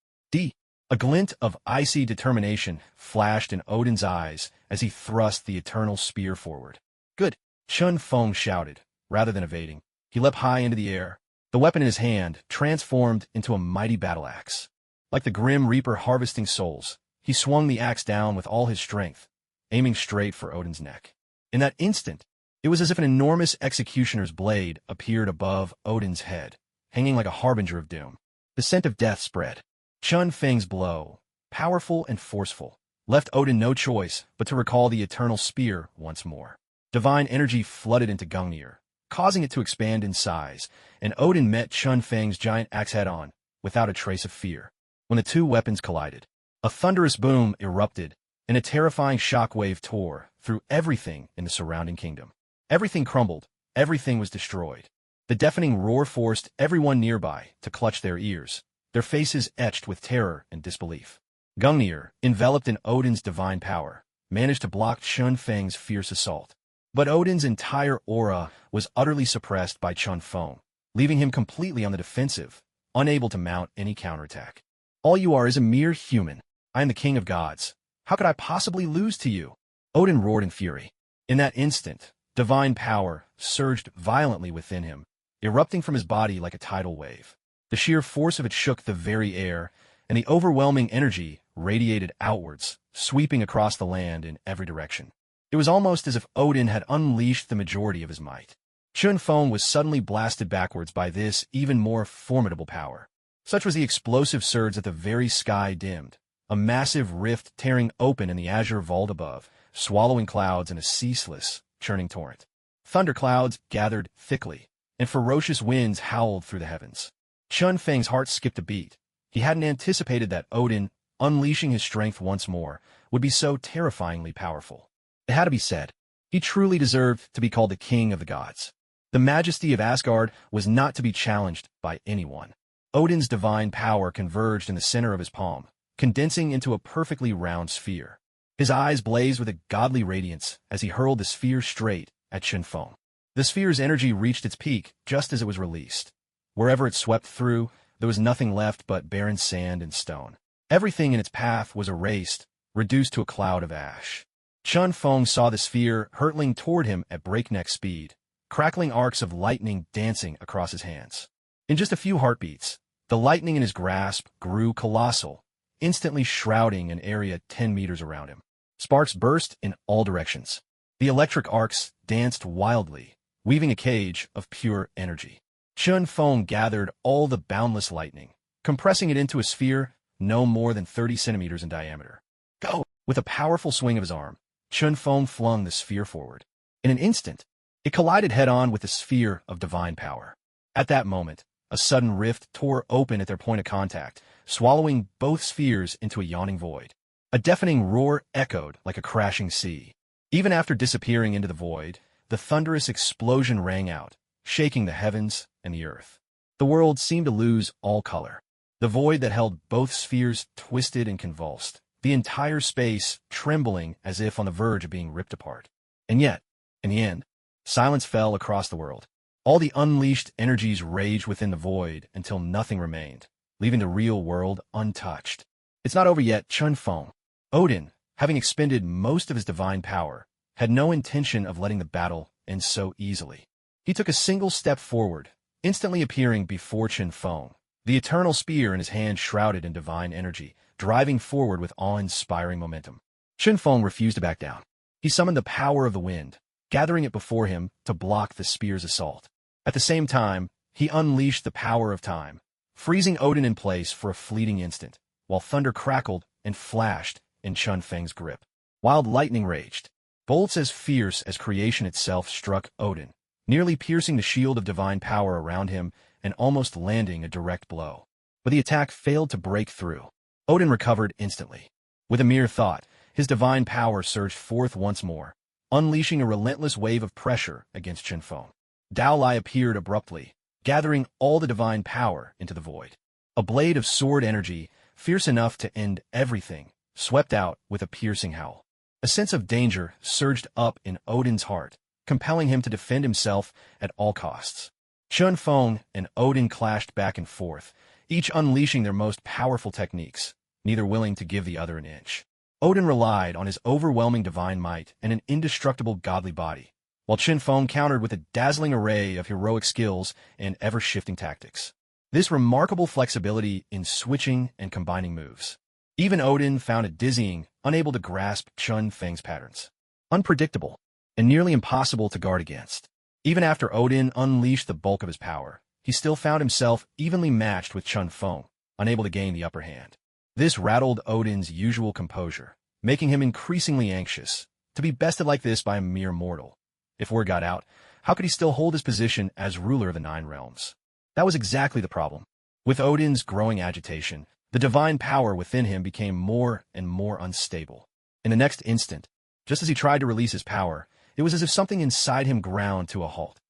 A glint of icy determination flashed in Odin's eyes as he thrust the eternal spear forward. Good, Chun Feng shouted, rather than evading. He leapt high into the air, the weapon in his hand transformed into a mighty battle axe. Like the grim reaper harvesting souls, he swung the axe down with all his strength, aiming straight for Odin's neck. In that instant, it was as if an enormous executioner's blade appeared above Odin's head, hanging like a harbinger of doom. The scent of death spread. Chun Feng's blow, powerful and forceful, left Odin no choice but to recall the eternal spear once more. Divine energy flooded into Gungnir, causing it to expand in size, and Odin met Chun Feng's giant axe head-on, without a trace of fear. When the two weapons collided, a thunderous boom erupted, and a terrifying shockwave tore through everything in the surrounding kingdom. Everything crumbled, everything was destroyed. The deafening roar forced everyone nearby to clutch their ears, their faces etched with terror and disbelief. Gungnir, enveloped in Odin's divine power, managed to block Chun Feng's fierce assault. But Odin's entire aura was utterly suppressed by Chun Feng, leaving him completely on the defensive, unable to mount any counterattack. All you are is a mere human. I am the king of gods. How could I possibly lose to you? Odin roared in fury. In that instant, divine power surged violently within him, erupting from his body like a tidal wave. The sheer force of it shook the very air, and the overwhelming energy radiated outwards, sweeping across the land in every direction. It was almost as if Odin had unleashed the majority of his might. Chun Feng was suddenly blasted backwards by this even more formidable power. Such was the explosive surge that the very sky dimmed, a massive rift tearing open in the azure vault above, swallowing clouds in a ceaseless, churning torrent. Thunderclouds gathered thickly, and ferocious winds howled through the heavens. Chun Feng's heart skipped a beat. He hadn't anticipated that Odin, unleashing his strength once more, would be so terrifyingly powerful. It had to be said, he truly deserved to be called the king of the gods. The majesty of Asgard was not to be challenged by anyone. Odin's divine power converged in the center of his palm, condensing into a perfectly round sphere. His eyes blazed with a godly radiance as he hurled the sphere straight at Chun Feng. The sphere's energy reached its peak just as it was released. Wherever it swept through, there was nothing left but barren sand and stone. Everything in its path was erased, reduced to a cloud of ash. Chun Feng saw the sphere hurtling toward him at breakneck speed, crackling arcs of lightning dancing across his hands. In just a few heartbeats, the lightning in his grasp grew colossal, instantly shrouding an area 10 meters around him. Sparks burst in all directions. The electric arcs danced wildly, weaving a cage of pure energy. Chun Feng gathered all the boundless lightning, compressing it into a sphere no more than 30 centimeters in diameter. Go! With a powerful swing of his arm, Chun Feng flung the sphere forward. In an instant, it collided head-on with the sphere of divine power. At that moment, a sudden rift tore open at their point of contact, swallowing both spheres into a yawning void. A deafening roar echoed like a crashing sea. Even after disappearing into the void, the thunderous explosion rang out, shaking the heavens and the earth. The world seemed to lose all color. The void that held both spheres twisted and convulsed, the entire space trembling as if on the verge of being ripped apart. And yet, in the end, silence fell across the world. All the unleashed energies raged within the void until nothing remained, leaving the real world untouched. It's not over yet. Chun Feng, Odin, having expended most of his divine power, had no intention of letting the battle end so easily. He took a single step forward, instantly appearing before Chun Feng, the eternal spear in his hand shrouded in divine energy, driving forward with awe-inspiring momentum. Chun Feng refused to back down. He summoned the power of the wind, gathering it before him to block the spear's assault. At the same time, he unleashed the power of time, freezing Odin in place for a fleeting instant, while thunder crackled and flashed in Chun Feng's grip. Wild lightning raged. Bolts as fierce as creation itself struck Odin, nearly piercing the shield of divine power around him and almost landing a direct blow. But the attack failed to break through. Odin recovered instantly. With a mere thought, his divine power surged forth once more, unleashing a relentless wave of pressure against Chun Feng. Dao Lai appeared abruptly, gathering all the divine power into the void. A blade of sword energy, fierce enough to end everything, swept out with a piercing howl. A sense of danger surged up in Odin's heart, compelling him to defend himself at all costs. Chun Feng and Odin clashed back and forth, each unleashing their most powerful techniques, neither willing to give the other an inch. Odin relied on his overwhelming divine might and an indestructible godly body, while Chun Feng countered with a dazzling array of heroic skills and ever-shifting tactics. This remarkable flexibility in switching and combining moves. Even Odin found it dizzying, unable to grasp Chun Feng's patterns. Unpredictable, and nearly impossible to guard against. Even after Odin unleashed the bulk of his power, he still found himself evenly matched with Chun Feng, unable to gain the upper hand. This rattled Odin's usual composure, making him increasingly anxious. To be bested like this by a mere mortal. If word got out, how could he still hold his position as ruler of the 9 realms? That was exactly the problem. With Odin's growing agitation, the divine power within him became more and more unstable. In the next instant, just as he tried to release his power, it was as if something inside him ground to a halt.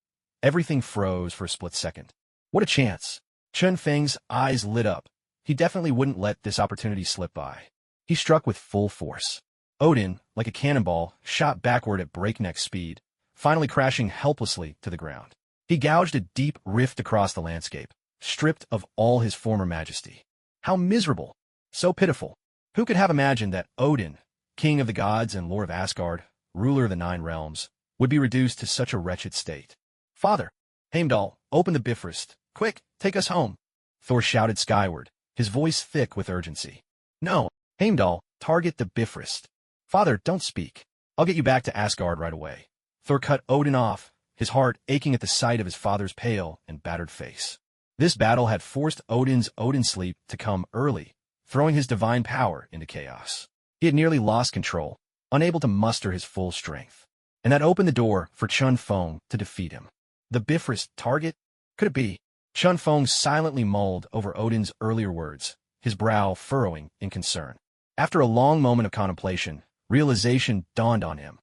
Everything froze for a split second. What a chance! Chun Feng's eyes lit up. He definitely wouldn't let this opportunity slip by. He struck with full force. Odin, like a cannonball, shot backward at breakneck speed, finally crashing helplessly to the ground. He gouged a deep rift across the landscape, stripped of all his former majesty. How miserable! So pitiful! Who could have imagined that Odin, king of the gods and lord of Asgard, ruler of the 9 realms, would be reduced to such a wretched state? Father! Heimdall, open the Bifrost! Quick, take us home! Thor shouted skyward, his voice thick with urgency. No, Heimdall, target the Bifrost. Father, don't speak. I'll get you back to Asgard right away. Thor cut Odin off, his heart aching at the sight of his father's pale and battered face. This battle had forced Odin's Odin sleep to come early, throwing his divine power into chaos. He had nearly lost control, unable to muster his full strength. And that opened the door for Chun Feng to defeat him. The Bifrost target? Could it be? Chun Feng silently mulled over Odin's earlier words, his brow furrowing in concern. After a long moment of contemplation, realization dawned on him.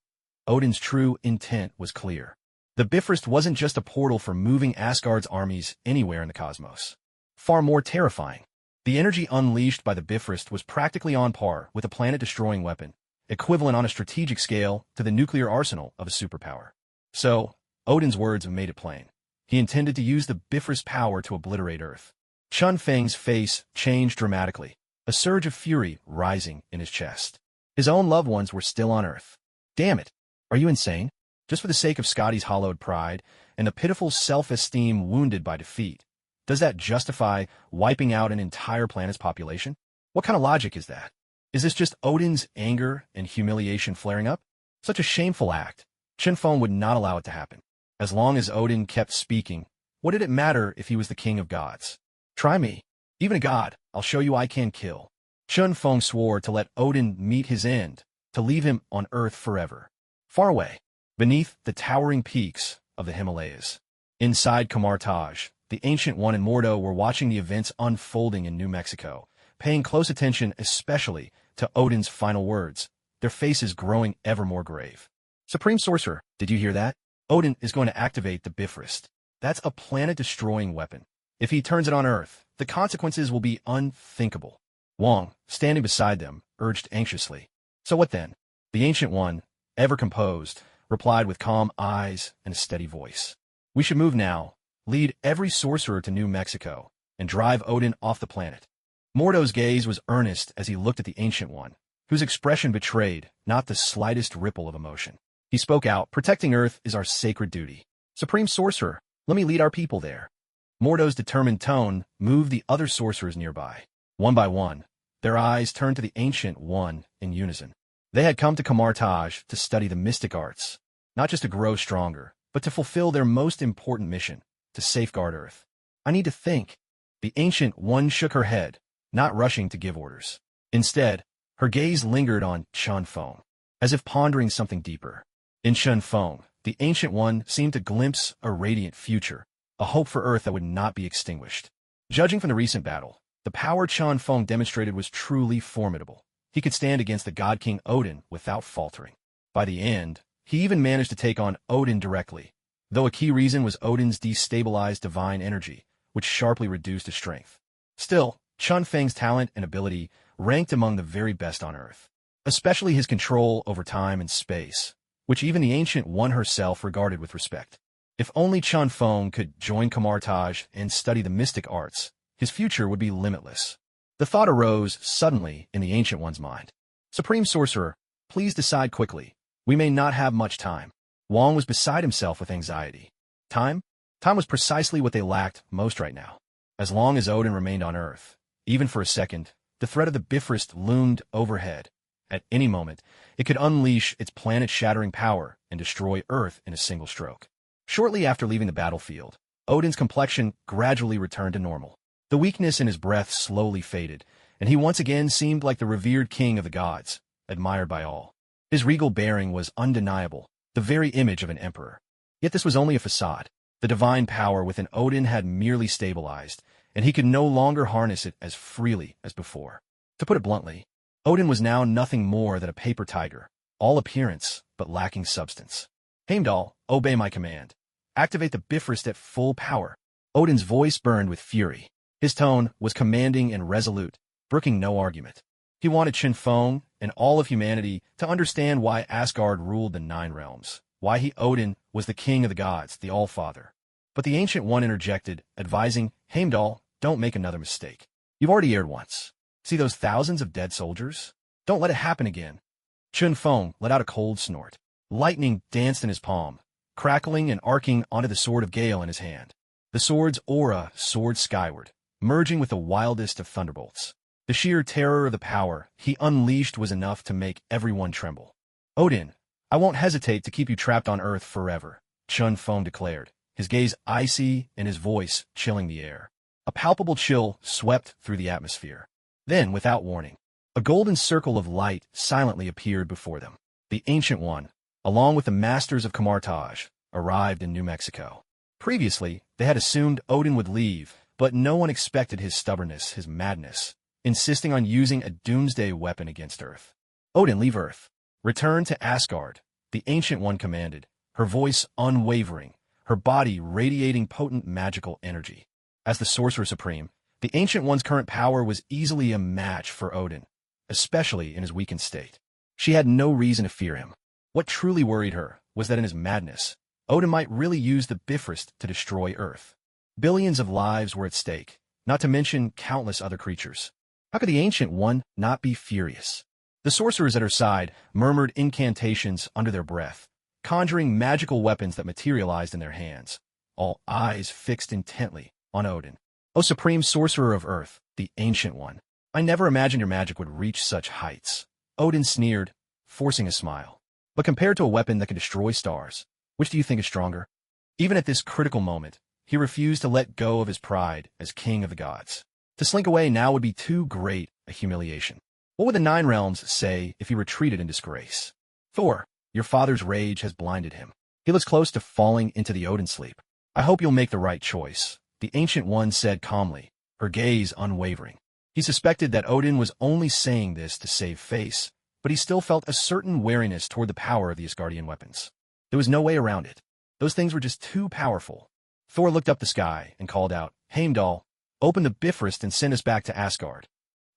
Odin's true intent was clear. The Bifrost wasn't just a portal for moving Asgard's armies anywhere in the cosmos. Far more terrifying. The energy unleashed by the Bifrost was practically on par with a planet-destroying weapon, equivalent on a strategic scale to the nuclear arsenal of a superpower. So, Odin's words made it plain. He intended to use the Bifrost power to obliterate Earth. Chun Feng's face changed dramatically, a surge of fury rising in his chest. His own loved ones were still on Earth. Damn it. Are you insane? Just for the sake of Scotty's hollowed pride and the pitiful self-esteem wounded by defeat, does that justify wiping out an entire planet's population? What kind of logic is that? Is this just Odin's anger and humiliation flaring up? Such a shameful act. Shinfeng would not allow it to happen. As long as Odin kept speaking, what did it matter if he was the king of gods? Try me. Even a god, I'll show you I can kill. Shinfeng swore to let Odin meet his end, to leave him on earth forever. Far away, beneath the towering peaks of the Himalayas. Inside Kamartaj, the Ancient One and Mordo were watching the events unfolding in New Mexico, paying close attention especially to Odin's final words, their faces growing ever more grave. Supreme Sorcerer, did you hear that? Odin is going to activate the Bifrost. That's a planet-destroying weapon. If he turns it on Earth, the consequences will be unthinkable. Wong, standing beside them, urged anxiously. So what then? The Ancient One, ever composed, replied with calm eyes and a steady voice. We should move now, lead every sorcerer to New Mexico, and drive Odin off the planet. Mordo's gaze was earnest as he looked at the Ancient One, whose expression betrayed not the slightest ripple of emotion. He spoke out, protecting Earth is our sacred duty. Supreme Sorcerer, let me lead our people there. Mordo's determined tone moved the other sorcerers nearby. One by one, their eyes turned to the Ancient One in unison. They had come to Kamartaj to study the mystic arts, not just to grow stronger, but to fulfill their most important mission, to safeguard Earth. I need to think. The Ancient One shook her head, not rushing to give orders. Instead, her gaze lingered on Shinfeng, as if pondering something deeper. In Shinfeng, the Ancient One seemed to glimpse a radiant future, a hope for Earth that would not be extinguished. Judging from the recent battle, the power Shinfeng demonstrated was truly formidable. He could stand against the God King Odin without faltering. By the end, he even managed to take on Odin directly, though a key reason was Odin's destabilized divine energy, which sharply reduced his strength. Still, Shinfeng's talent and ability ranked among the very best on Earth, especially his control over time and space, which even the Ancient One herself regarded with respect. If only Shinfeng could join Kamartaj and study the mystic arts, his future would be limitless. The thought arose suddenly in the Ancient One's mind. Supreme Sorcerer, please decide quickly. We may not have much time. Wong was beside himself with anxiety. Time? Time was precisely what they lacked most right now. As long as Odin remained on Earth, even for a second, the threat of the Bifrost loomed overhead. At any moment, it could unleash its planet-shattering power and destroy Earth in a single stroke. Shortly after leaving the battlefield, Odin's complexion gradually returned to normal. The weakness in his breath slowly faded, and he once again seemed like the revered king of the gods, admired by all. His regal bearing was undeniable, the very image of an emperor. Yet this was only a facade. The divine power within Odin had merely stabilized, and he could no longer harness it as freely as before. To put it bluntly, Odin was now nothing more than a paper tiger, all appearance but lacking substance. Heimdall, obey my command. Activate the Bifrost at full power. Odin's voice burned with fury. His tone was commanding and resolute, brooking no argument. He wanted Shinfeng and all of humanity to understand why Asgard ruled the Nine Realms, why he, Odin, was the king of the gods, the All-Father. But the Ancient One interjected, advising, Heimdall, don't make another mistake. You've already erred once. See those thousands of dead soldiers? Don't let it happen again. Shinfeng let out a cold snort. Lightning danced in his palm, crackling and arcing onto the sword of Gale in his hand. The sword's aura soared skyward, merging with the wildest of thunderbolts. The sheer terror of the power he unleashed was enough to make everyone tremble. Odin, I won't hesitate to keep you trapped on Earth forever, Shinfeng declared, his gaze icy and his voice chilling the air. A palpable chill swept through the atmosphere. Then, without warning, a golden circle of light silently appeared before them. The Ancient One, along with the masters of Kamartaj, arrived in New Mexico. Previously, they had assumed Odin would leave, but no one expected his stubbornness, his madness, insisting on using a doomsday weapon against Earth. Odin, leave Earth. Return to Asgard, the Ancient One commanded, her voice unwavering, her body radiating potent magical energy. As the Sorcerer Supreme, the Ancient One's current power was easily a match for Odin, especially in his weakened state. She had no reason to fear him. What truly worried her was that in his madness, Odin might really use the Bifrost to destroy Earth. Billions of lives were at stake, not to mention countless other creatures. How could the Ancient One not be furious? The sorcerers at her side murmured incantations under their breath, conjuring magical weapons that materialized in their hands, all eyes fixed intently on Odin. O supreme sorcerer of Earth, the Ancient One, I never imagined your magic would reach such heights. Odin sneered, forcing a smile. But compared to a weapon that can destroy stars, which do you think is stronger? Even at this critical moment, he refused to let go of his pride as king of the gods. To slink away now would be too great a humiliation. What would the Nine Realms say if he retreated in disgrace? Thor, your father's rage has blinded him. He looks close to falling into the Odin sleep. I hope you'll make the right choice, the Ancient One said calmly, her gaze unwavering. He suspected that Odin was only saying this to save face, but he still felt a certain wariness toward the power of the Asgardian weapons. There was no way around it. Those things were just too powerful. Thor looked up the sky and called out, Heimdall, open the Bifrost and send us back to Asgard.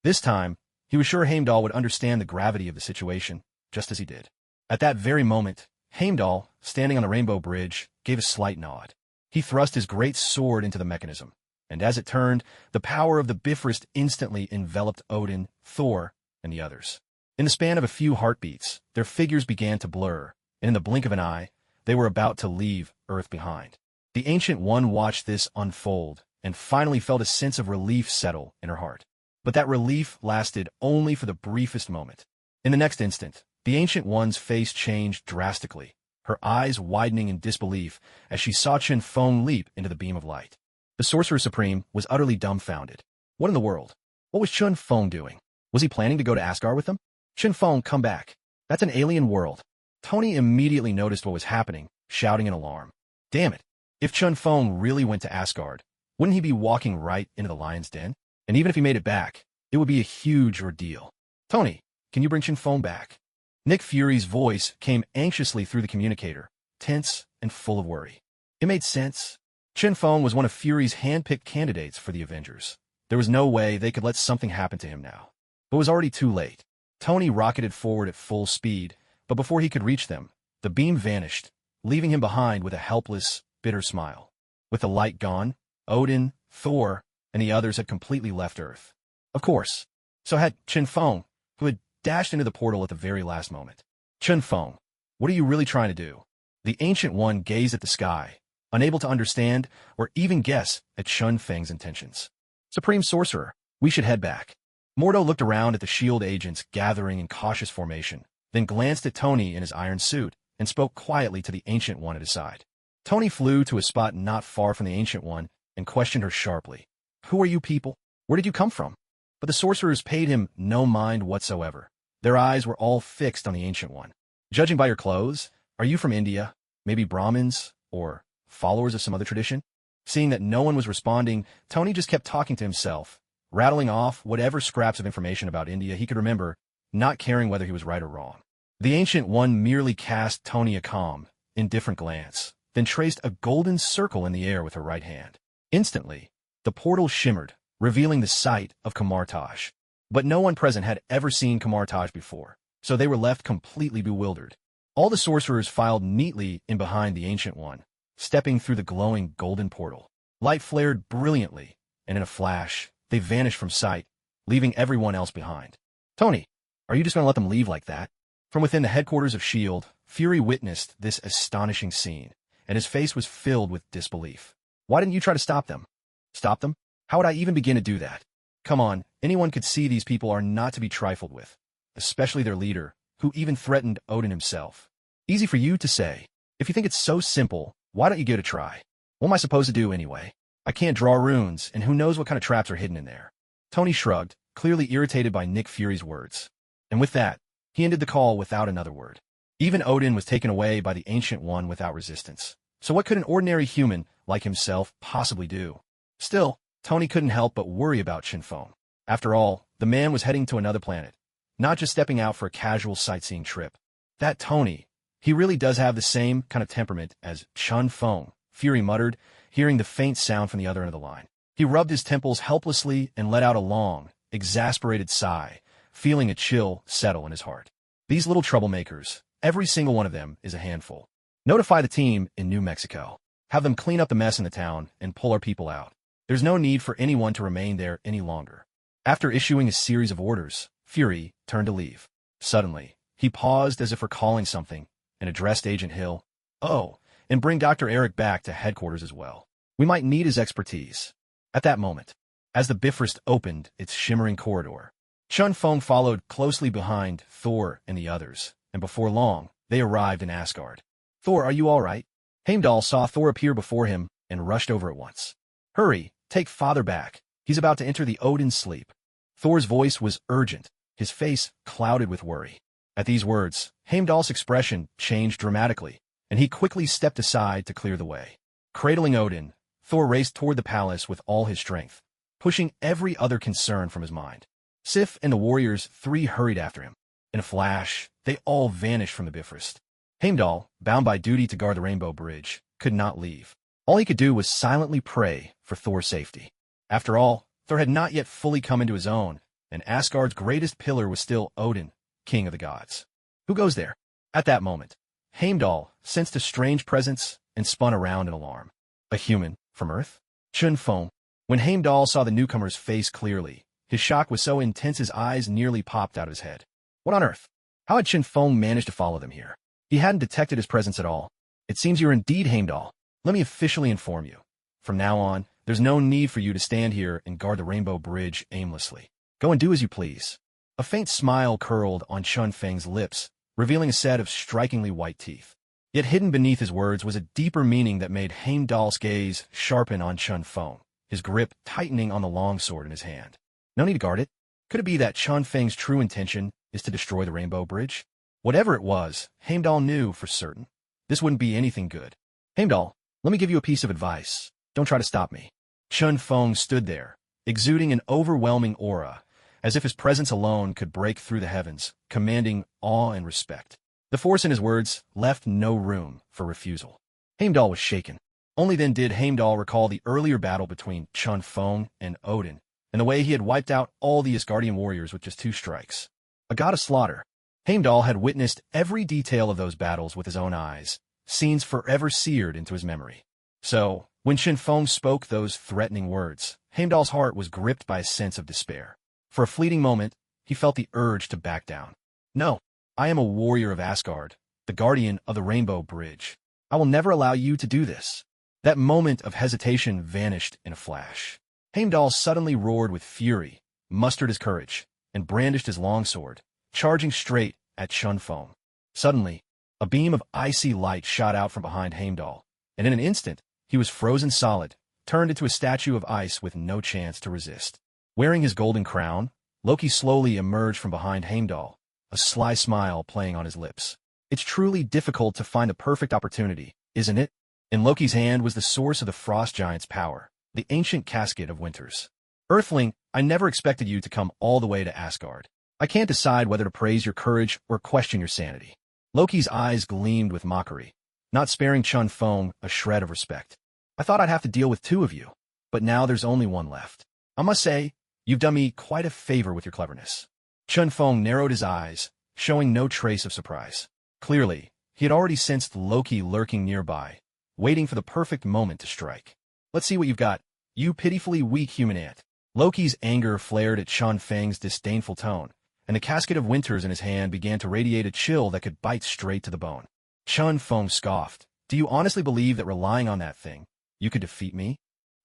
This time, he was sure Heimdall would understand the gravity of the situation, just as he did. At that very moment, Heimdall, standing on the Rainbow Bridge, gave a slight nod. He thrust his great sword into the mechanism, and as it turned, the power of the Bifrost instantly enveloped Odin, Thor, and the others. In the span of a few heartbeats, their figures began to blur, and in the blink of an eye, they were about to leave Earth behind. The Ancient One watched this unfold, and finally felt a sense of relief settle in her heart. But that relief lasted only for the briefest moment. In the next instant, the Ancient One's face changed drastically, her eyes widening in disbelief as she saw Chen Feng leap into the beam of light. The Sorcerer Supreme was utterly dumbfounded. What in the world? What was Chen Feng doing? Was he planning to go to Asgard with them? Chen Feng, come back. That's an alien world. Tony immediately noticed what was happening, shouting in alarm. Damn it. If Chen Feng really went to Asgard, wouldn't he be walking right into the lion's den? And even if he made it back, it would be a huge ordeal. Tony, can you bring Chen Feng back? Nick Fury's voice came anxiously through the communicator, tense and full of worry. It made sense. Chen Feng was one of Fury's hand-picked candidates for the Avengers. There was no way they could let something happen to him now. But it was already too late. Tony rocketed forward at full speed, but before he could reach them, the beam vanished, leaving him behind with a helpless, bitter smile. With the light gone, Odin, Thor, and the others had completely left Earth. Of course, so had Chen Feng, who had dashed into the portal at the very last moment. Chen Feng, what are you really trying to do? The Ancient One gazed at the sky, unable to understand or even guess at Chen Feng's intentions. Supreme Sorcerer, we should head back. Mordo looked around at the S.H.I.E.L.D. agents gathering in cautious formation, then glanced at Tony in his iron suit and spoke quietly to the Ancient One at his side. Tony flew to a spot not far from the Ancient One and questioned her sharply. Who are you people? Where did you come from? But the sorcerers paid him no mind whatsoever. Their eyes were all fixed on the Ancient One. Judging by your clothes, are you from India, maybe Brahmins, or followers of some other tradition? Seeing that no one was responding, Tony just kept talking to himself, rattling off whatever scraps of information about India he could remember, not caring whether he was right or wrong. The Ancient One merely cast Tony a calm, indifferent glance, then traced a golden circle in the air with her right hand. Instantly, the portal shimmered, revealing the sight of Kamartaj. But no one present had ever seen Kamartaj before, so they were left completely bewildered. All the sorcerers filed neatly in behind the Ancient One, stepping through the glowing golden portal. Light flared brilliantly, and in a flash, they vanished from sight, leaving everyone else behind. Tony, are you just going to let them leave like that? From within the headquarters of S.H.I.E.L.D., Fury witnessed this astonishing scene, and his face was filled with disbelief. Why didn't you try to stop them? Stop them? How would I even begin to do that? Come on, anyone could see these people are not to be trifled with, especially their leader, who even threatened Odin himself. Easy for you to say. If you think it's so simple, why don't you give it a try? What am I supposed to do anyway? I can't draw runes, and who knows what kind of traps are hidden in there. Tony shrugged, clearly irritated by Nick Fury's words. And with that, he ended the call without another word. Even Odin was taken away by the Ancient One without resistance. So what could an ordinary human like himself possibly do? Still, Tony couldn't help but worry about Chen Feng. After all, the man was heading to another planet, not just stepping out for a casual sightseeing trip. That Tony, he really does have the same kind of temperament as Chen Feng, Fury muttered, hearing the faint sound from the other end of the line. He rubbed his temples helplessly and let out a long, exasperated sigh, feeling a chill settle in his heart. These little troublemakers, every single one of them is a handful. Notify the team in New Mexico. Have them clean up the mess in the town and pull our people out. There's no need for anyone to remain there any longer. After issuing a series of orders, Fury turned to leave. Suddenly, he paused as if recalling something and addressed Agent Hill. "Oh, and bring Dr. Eric back to headquarters as well. We might need his expertise." At that moment, as the Bifrost opened its shimmering corridor, Chun Feng followed closely behind Thor and the others, and before long, they arrived in Asgard. "Thor, are you all right?" Heimdall saw Thor appear before him and rushed over at once. "Hurry, take father back. He's about to enter the Odin sleep." Thor's voice was urgent, his face clouded with worry. At these words, Heimdall's expression changed dramatically, and he quickly stepped aside to clear the way. Cradling Odin, Thor raced toward the palace with all his strength, pushing every other concern from his mind. Sif and the warriors three hurried after him. In a flash, they all vanished from the Bifrost. Heimdall, bound by duty to guard the Rainbow Bridge, could not leave. All he could do was silently pray for Thor's safety. After all, Thor had not yet fully come into his own, and Asgard's greatest pillar was still Odin, king of the gods. "Who goes there?" At that moment, Heimdall sensed a strange presence and spun around in alarm. A human from Earth? Chun Feng. When Heimdall saw the newcomer's face clearly, his shock was so intense his eyes nearly popped out of his head. What on earth? How had Chun Feng managed to follow them here? He hadn't detected his presence at all. "It seems you're indeed Heimdall. Let me officially inform you. From now on, there's no need for you to stand here and guard the Rainbow Bridge aimlessly. Go and do as you please." A faint smile curled on Chun Feng's lips, revealing a set of strikingly white teeth. Yet hidden beneath his words was a deeper meaning that made Heimdall's gaze sharpen on Chun Feng, his grip tightening on the longsword in his hand. No need to guard it. Could it be that Chun Feng's true intention is to destroy the Rainbow Bridge? Whatever it was, Heimdall knew for certain. This wouldn't be anything good. "Heimdall, let me give you a piece of advice. Don't try to stop me." Chun Feng stood there, exuding an overwhelming aura, as if his presence alone could break through the heavens, commanding awe and respect. The force in his words left no room for refusal. Heimdall was shaken. Only then did Heimdall recall the earlier battle between Chun Feng and Odin, and the way he had wiped out all the Asgardian warriors with just 2 strikes. A god of slaughter. Heimdall had witnessed every detail of those battles with his own eyes, scenes forever seared into his memory. So, when Chun Feng spoke those threatening words, Heimdall's heart was gripped by a sense of despair. For a fleeting moment, he felt the urge to back down. "No, I am a warrior of Asgard, the guardian of the Rainbow Bridge. I will never allow you to do this." That moment of hesitation vanished in a flash. Heimdall suddenly roared with fury, mustered his courage, and brandished his longsword, charging straight at Chun Feng. Suddenly, a beam of icy light shot out from behind Heimdall, and in an instant, he was frozen solid, turned into a statue of ice with no chance to resist. Wearing his golden crown, Loki slowly emerged from behind Heimdall, a sly smile playing on his lips. "It's truly difficult to find the perfect opportunity, isn't it?" In Loki's hand was the source of the Frost Giant's power, the ancient casket of winters. "Earthling, I never expected you to come all the way to Asgard. I can't decide whether to praise your courage or question your sanity." Loki's eyes gleamed with mockery, not sparing Chun Feng a shred of respect. "I thought I'd have to deal with 2 of you, but now there's only one left. I must say, you've done me quite a favor with your cleverness." Chun Feng narrowed his eyes, showing no trace of surprise. Clearly, he had already sensed Loki lurking nearby, waiting for the perfect moment to strike. "Let's see what you've got, you pitifully weak human ant." Loki's anger flared at Chun Feng's disdainful tone, and the casket of winters in his hand began to radiate a chill that could bite straight to the bone. Chun Feng scoffed. "Do you honestly believe that relying on that thing, you could defeat me?"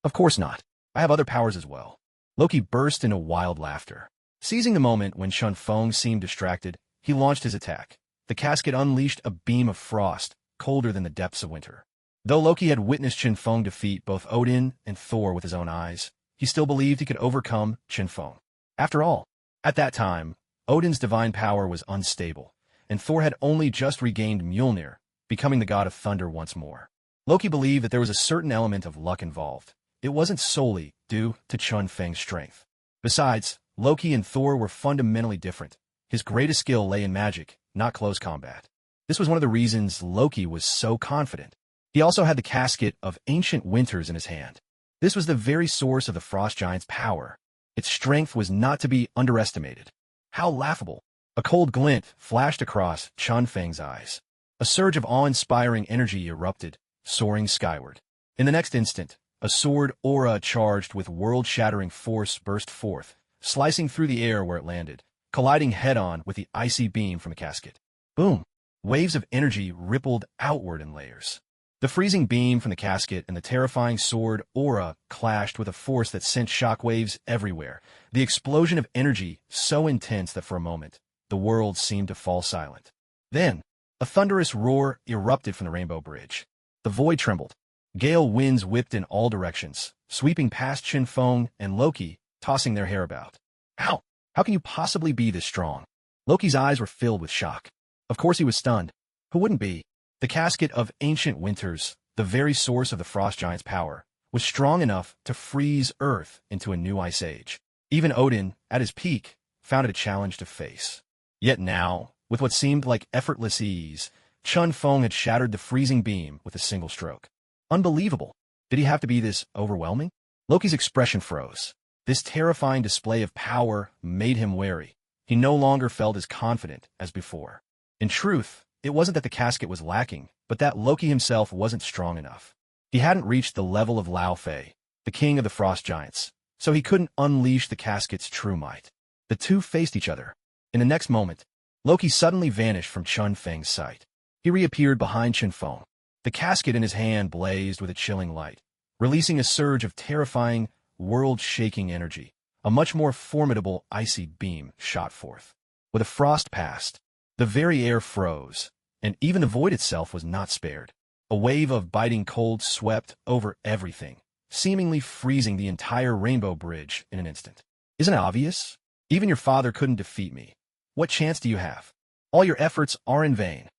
"Of course not. I have other powers as well." Loki burst into wild laughter. Seizing the moment when Chun Feng seemed distracted, he launched his attack. The casket unleashed a beam of frost, colder than the depths of winter. Though Loki had witnessed Chun Feng defeat both Odin and Thor with his own eyes, he still believed he could overcome Chun Feng. After all, at that time, Odin's divine power was unstable, and Thor had only just regained Mjolnir, becoming the god of thunder once more. Loki believed that there was a certain element of luck involved. It wasn't solely due to Chun Feng's strength. Besides, Loki and Thor were fundamentally different. His greatest skill lay in magic, not close combat. This was one of the reasons Loki was so confident. He also had the casket of ancient winters in his hand. This was the very source of the Frost Giant's power. Its strength was not to be underestimated. How laughable! A cold glint flashed across Chun Feng's eyes. A surge of awe-inspiring energy erupted, soaring skyward. In the next instant, a sword aura charged with world-shattering force burst forth, slicing through the air where it landed, colliding head-on with the icy beam from the casket. Boom! Waves of energy rippled outward in layers. The freezing beam from the casket and the terrifying sword aura clashed with a force that sent shockwaves everywhere. The explosion of energy so intense that for a moment, the world seemed to fall silent. Then, a thunderous roar erupted from the Rainbow Bridge. The void trembled. Gale winds whipped in all directions, sweeping past Shinfeng and Loki, tossing their hair about. How? How can you possibly be this strong? Loki's eyes were filled with shock. Of course he was stunned. Who wouldn't be? The casket of ancient winters, the very source of the frost giant's power, was strong enough to freeze Earth into a new ice age. Even Odin, at his peak, found it a challenge to face. Yet now, with what seemed like effortless ease, Chun Feng had shattered the freezing beam with a single stroke. Unbelievable. Did he have to be this overwhelming? Loki's expression froze. This terrifying display of power made him wary. He no longer felt as confident as before. In truth, it wasn't that the casket was lacking, but that Loki himself wasn't strong enough. He hadn't reached the level of Lao Fei, the king of the frost giants, so he couldn't unleash the casket's true might. The two faced each other. In the next moment, Loki suddenly vanished from Chun Feng's sight. He reappeared behind Chun Feng. The casket in his hand blazed with a chilling light, releasing a surge of terrifying, world-shaking energy. A much more formidable icy beam shot forth. With a frost past, the very air froze, and even the void itself was not spared. A wave of biting cold swept over everything, seemingly freezing the entire Rainbow Bridge in an instant. Isn't it obvious? Even your father couldn't defeat me. What chance do you have? All your efforts are in vain.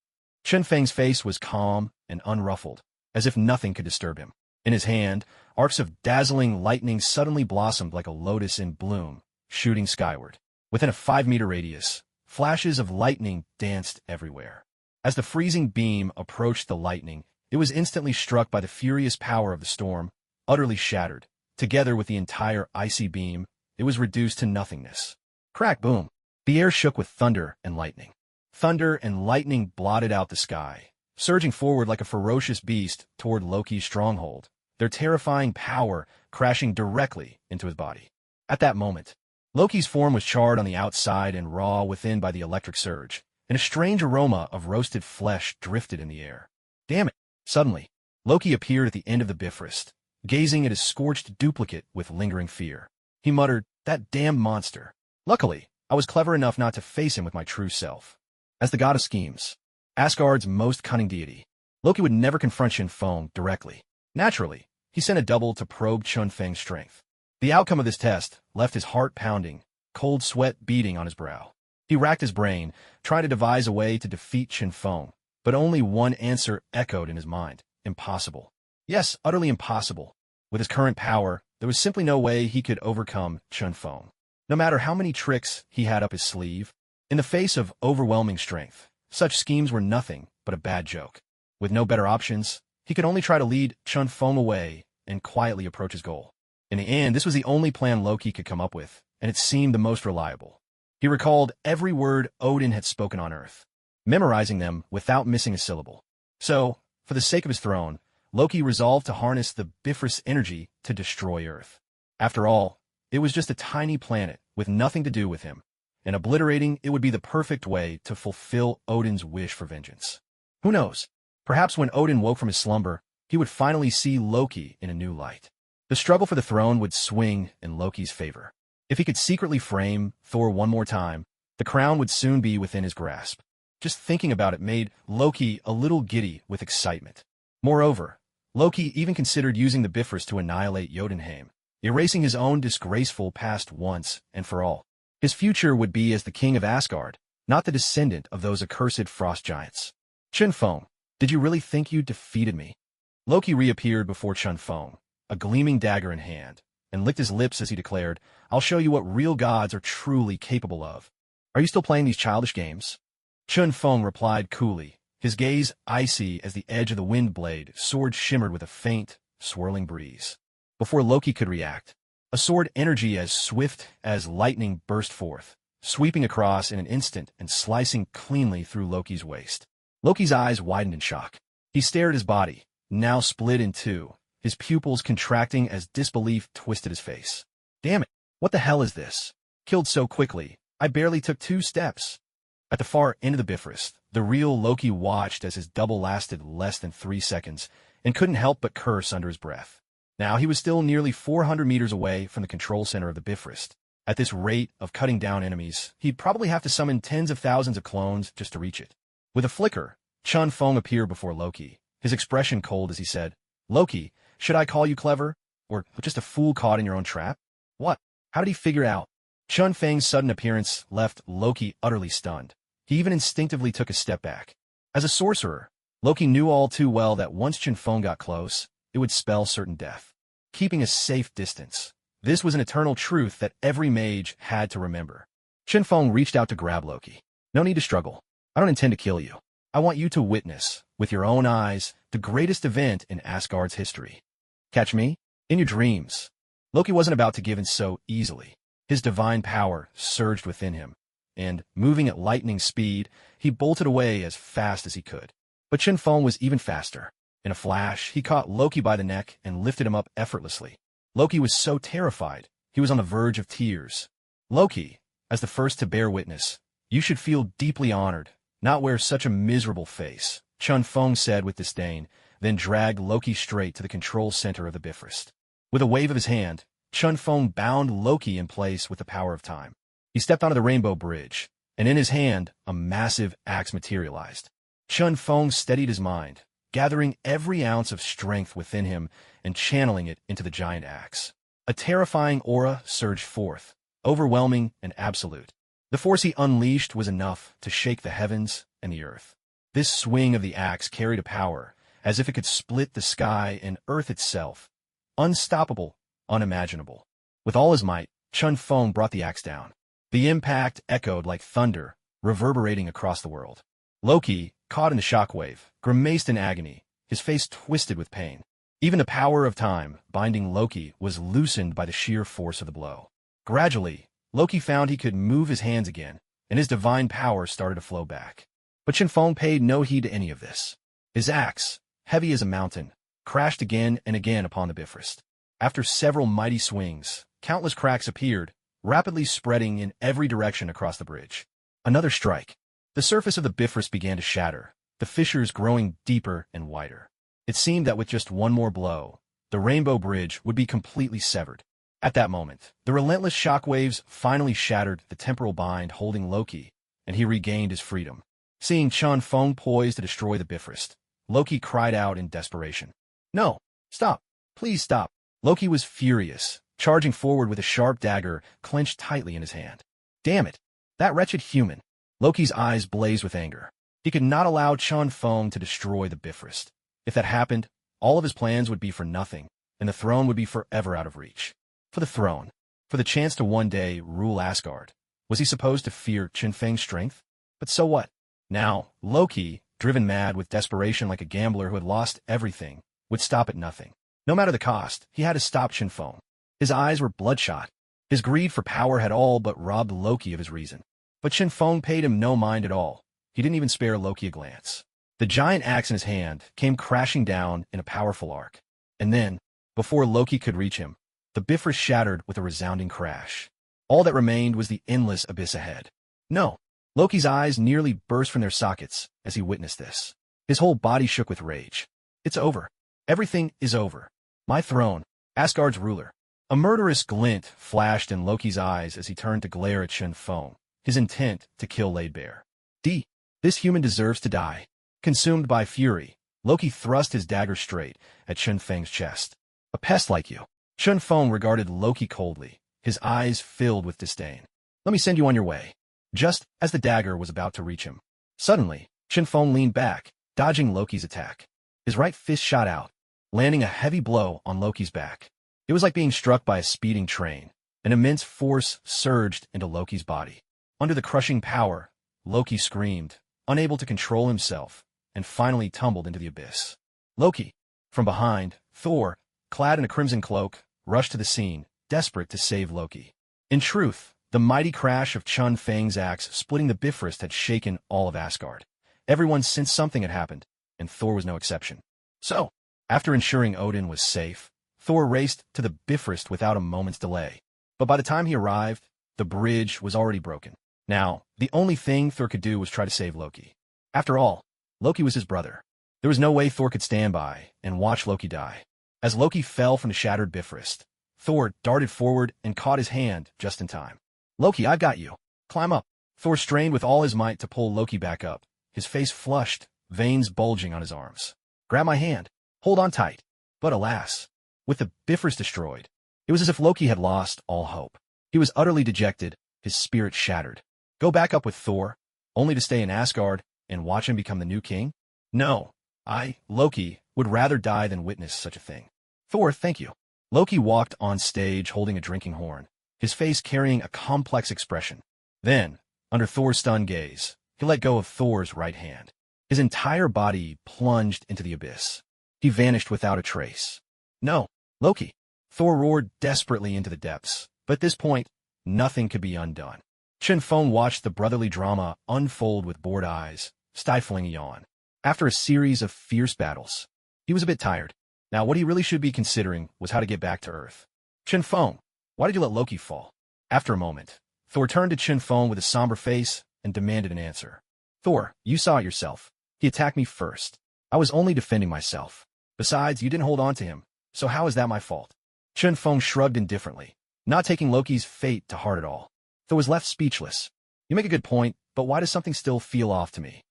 Chun Feng's face was calm and unruffled, as if nothing could disturb him. In his hand, arcs of dazzling lightning suddenly blossomed like a lotus in bloom, shooting skyward. Within a 5-meter radius, flashes of lightning danced everywhere. As the freezing beam approached the lightning, it was instantly struck by the furious power of the storm, utterly shattered. Together with the entire icy beam, it was reduced to nothingness. Crack, boom! The air shook with thunder and lightning. Thunder and lightning blotted out the sky, surging forward like a ferocious beast toward Loki's stronghold, their terrifying power crashing directly into his body. At that moment, Loki's form was charred on the outside and raw within by the electric surge, and a strange aroma of roasted flesh drifted in the air. Damn it! Suddenly, Loki appeared at the end of the Bifrost, gazing at his scorched duplicate with lingering fear. He muttered, "That damn monster." Luckily, I was clever enough not to face him with my true self. As the god of schemes, Asgard's most cunning deity, Loki would never confront Chun Feng directly. Naturally, he sent a double to probe Chun Feng's strength. The outcome of this test left his heart pounding, cold sweat beading on his brow. He racked his brain, trying to devise a way to defeat Chun Feng, but only one answer echoed in his mind: impossible. Yes, utterly impossible. With his current power, there was simply no way he could overcome Chun Feng. No matter how many tricks he had up his sleeve, in the face of overwhelming strength, such schemes were nothing but a bad joke. With no better options, he could only try to lead Chun Feng away and quietly approach his goal. In the end, this was the only plan Loki could come up with, and it seemed the most reliable. He recalled every word Odin had spoken on Earth, memorizing them without missing a syllable. So, for the sake of his throne, Loki resolved to harness the Bifrost energy to destroy Earth. After all, it was just a tiny planet with nothing to do with him, and obliterating it would be the perfect way to fulfill Odin's wish for vengeance. Who knows? Perhaps when Odin woke from his slumber, he would finally see Loki in a new light. The struggle for the throne would swing in Loki's favor. If he could secretly frame Thor one more time, the crown would soon be within his grasp. Just thinking about it made Loki a little giddy with excitement. Moreover, Loki even considered using the Bifrost to annihilate Jotunheim, erasing his own disgraceful past once and for all. His future would be as the king of Asgard, not the descendant of those accursed frost giants. Chun Feng, did you really think you defeated me? Loki reappeared before Chun Feng, a gleaming dagger in hand, and licked his lips as he declared, "I'll show you what real gods are truly capable of. Are you still playing these childish games?" Chun Feng replied coolly, his gaze icy as the edge of the wind blade sword shimmered with a faint, swirling breeze. Before Loki could react, a sword energy as swift as lightning burst forth, sweeping across in an instant and slicing cleanly through Loki's waist. Loki's eyes widened in shock. He stared at his body, now split in two, his pupils contracting as disbelief twisted his face. Damn it, what the hell is this? Killed so quickly, I barely took 2 steps. At the far end of the Bifrost, the real Loki watched as his double lasted less than 3 seconds and couldn't help but curse under his breath. Now he was still nearly 400 meters away from the control center of the Bifrost. At this rate of cutting down enemies, he'd probably have to summon tens of thousands of clones just to reach it. With a flicker, Chun Feng appeared before Loki, his expression cold as he said, "Loki, should I call you clever? Or just a fool caught in your own trap? What? How did he figure it out?" Chun Feng's sudden appearance left Loki utterly stunned. He even instinctively took a step back. As a sorcerer, Loki knew all too well that once Chun Feng got close, it would spell certain death. Keeping a safe distance. This was an eternal truth that every mage had to remember. Chun Feng reached out to grab Loki. "No need to struggle. I don't intend to kill you. I want you to witness, with your own eyes, the greatest event in Asgard's history. Catch me? In your dreams." Loki wasn't about to give in so easily. His divine power surged within him, and, moving at lightning speed, he bolted away as fast as he could. But Chun Feng was even faster. In a flash, he caught Loki by the neck and lifted him up effortlessly. Loki was so terrified, he was on the verge of tears. "Loki, as the first to bear witness, you should feel deeply honored, not wear such a miserable face," Chun Feng said with disdain, then dragged Loki straight to the control center of the Bifrost. With a wave of his hand, Chun Feng bound Loki in place with the power of time. He stepped onto the rainbow bridge, and in his hand, a massive axe materialized. Chun Feng steadied his mind, gathering every ounce of strength within him and channeling it into the giant axe. A terrifying aura surged forth, overwhelming and absolute. The force he unleashed was enough to shake the heavens and the earth. This swing of the axe carried a power, as if it could split the sky and earth itself. Unstoppable, unimaginable. With all his might, Chun Feng brought the axe down. The impact echoed like thunder, reverberating across the world. Loki, caught in the shockwave, grimaced in agony, his face twisted with pain. Even the power of time, binding Loki, was loosened by the sheer force of the blow. Gradually, Loki found he could move his hands again, and his divine power started to flow back. But Chun Feng paid no heed to any of this. His axe, heavy as a mountain, crashed again and again upon the Bifrost. After several mighty swings, countless cracks appeared, rapidly spreading in every direction across the bridge. Another strike. The surface of the Bifrost began to shatter, the fissures growing deeper and wider. It seemed that with just one more blow, the rainbow bridge would be completely severed. At that moment, the relentless shockwaves finally shattered the temporal bind holding Loki, and he regained his freedom. Seeing Chun Feng poised to destroy the Bifrost, Loki cried out in desperation. "No! Stop! Please stop!" Loki was furious, charging forward with a sharp dagger clenched tightly in his hand. "Damn it! That wretched human!" Loki's eyes blazed with anger. He could not allow Chun Feng to destroy the Bifrost. If that happened, all of his plans would be for nothing, and the throne would be forever out of reach. For the throne, for the chance to one day rule Asgard. Was he supposed to fear Chun Feng's strength? But so what? Now, Loki, driven mad with desperation like a gambler who had lost everything, would stop at nothing. No matter the cost, he had to stop Chun Feng. His eyes were bloodshot. His greed for power had all but robbed Loki of his reason. But Chun Feng paid him no mind at all. He didn't even spare Loki a glance. The giant axe in his hand came crashing down in a powerful arc. And then, before Loki could reach him, the Bifrost shattered with a resounding crash. All that remained was the endless abyss ahead. No! Loki's eyes nearly burst from their sockets as he witnessed this. His whole body shook with rage. It's over. Everything is over. My throne, Asgard's ruler. A murderous glint flashed in Loki's eyes as he turned to glare at Chun Feng, his intent to kill laid bare. This human deserves to die. Consumed by fury, Loki thrust his dagger straight at Chun Feng's chest. A pest like you. Chun Feng regarded Loki coldly, his eyes filled with disdain. Let me send you on your way. Just as the dagger was about to reach him. Suddenly, Chun Feng leaned back, dodging Loki's attack. His right fist shot out, landing a heavy blow on Loki's back. It was like being struck by a speeding train. An immense force surged into Loki's body. Under the crushing power, Loki screamed, unable to control himself, and finally tumbled into the abyss. Loki! From behind, Thor, clad in a crimson cloak, rushed to the scene, desperate to save Loki. In truth, the mighty crash of Chun Feng's axe splitting the Bifrost had shaken all of Asgard. Everyone sensed something had happened, and Thor was no exception. So, after ensuring Odin was safe, Thor raced to the Bifrost without a moment's delay. But by the time he arrived, the bridge was already broken. Now, the only thing Thor could do was try to save Loki. After all, Loki was his brother. There was no way Thor could stand by and watch Loki die. As Loki fell from the shattered Bifrost, Thor darted forward and caught his hand just in time. Loki, I've got you. Climb up. Thor strained with all his might to pull Loki back up, his face flushed, veins bulging on his arms. Grab my hand. Hold on tight. But alas, with the Bifrost destroyed, it was as if Loki had lost all hope. He was utterly dejected, his spirit shattered. Go back up with Thor, only to stay in Asgard and watch him become the new king? No, Loki, would rather die than witness such a thing. Thor, thank you. Loki walked on stage holding a drinking horn, his face carrying a complex expression. Then, under Thor's stunned gaze, he let go of Thor's right hand. His entire body plunged into the abyss. He vanished without a trace. No, Loki. Thor roared desperately into the depths, but at this point, nothing could be undone. Chen Feng watched the brotherly drama unfold with bored eyes, stifling a yawn. After a series of fierce battles, he was a bit tired. Now what he really should be considering was how to get back to Earth. Chen Feng, why did you let Loki fall? After a moment, Thor turned to Chen Feng with a somber face and demanded an answer. Thor, you saw it yourself. He attacked me first. I was only defending myself. Besides, you didn't hold on to him, so how is that my fault? Chen Feng shrugged indifferently, not taking Loki's fate to heart at all. Thor was left speechless. You make a good point, but why does something still feel off to me?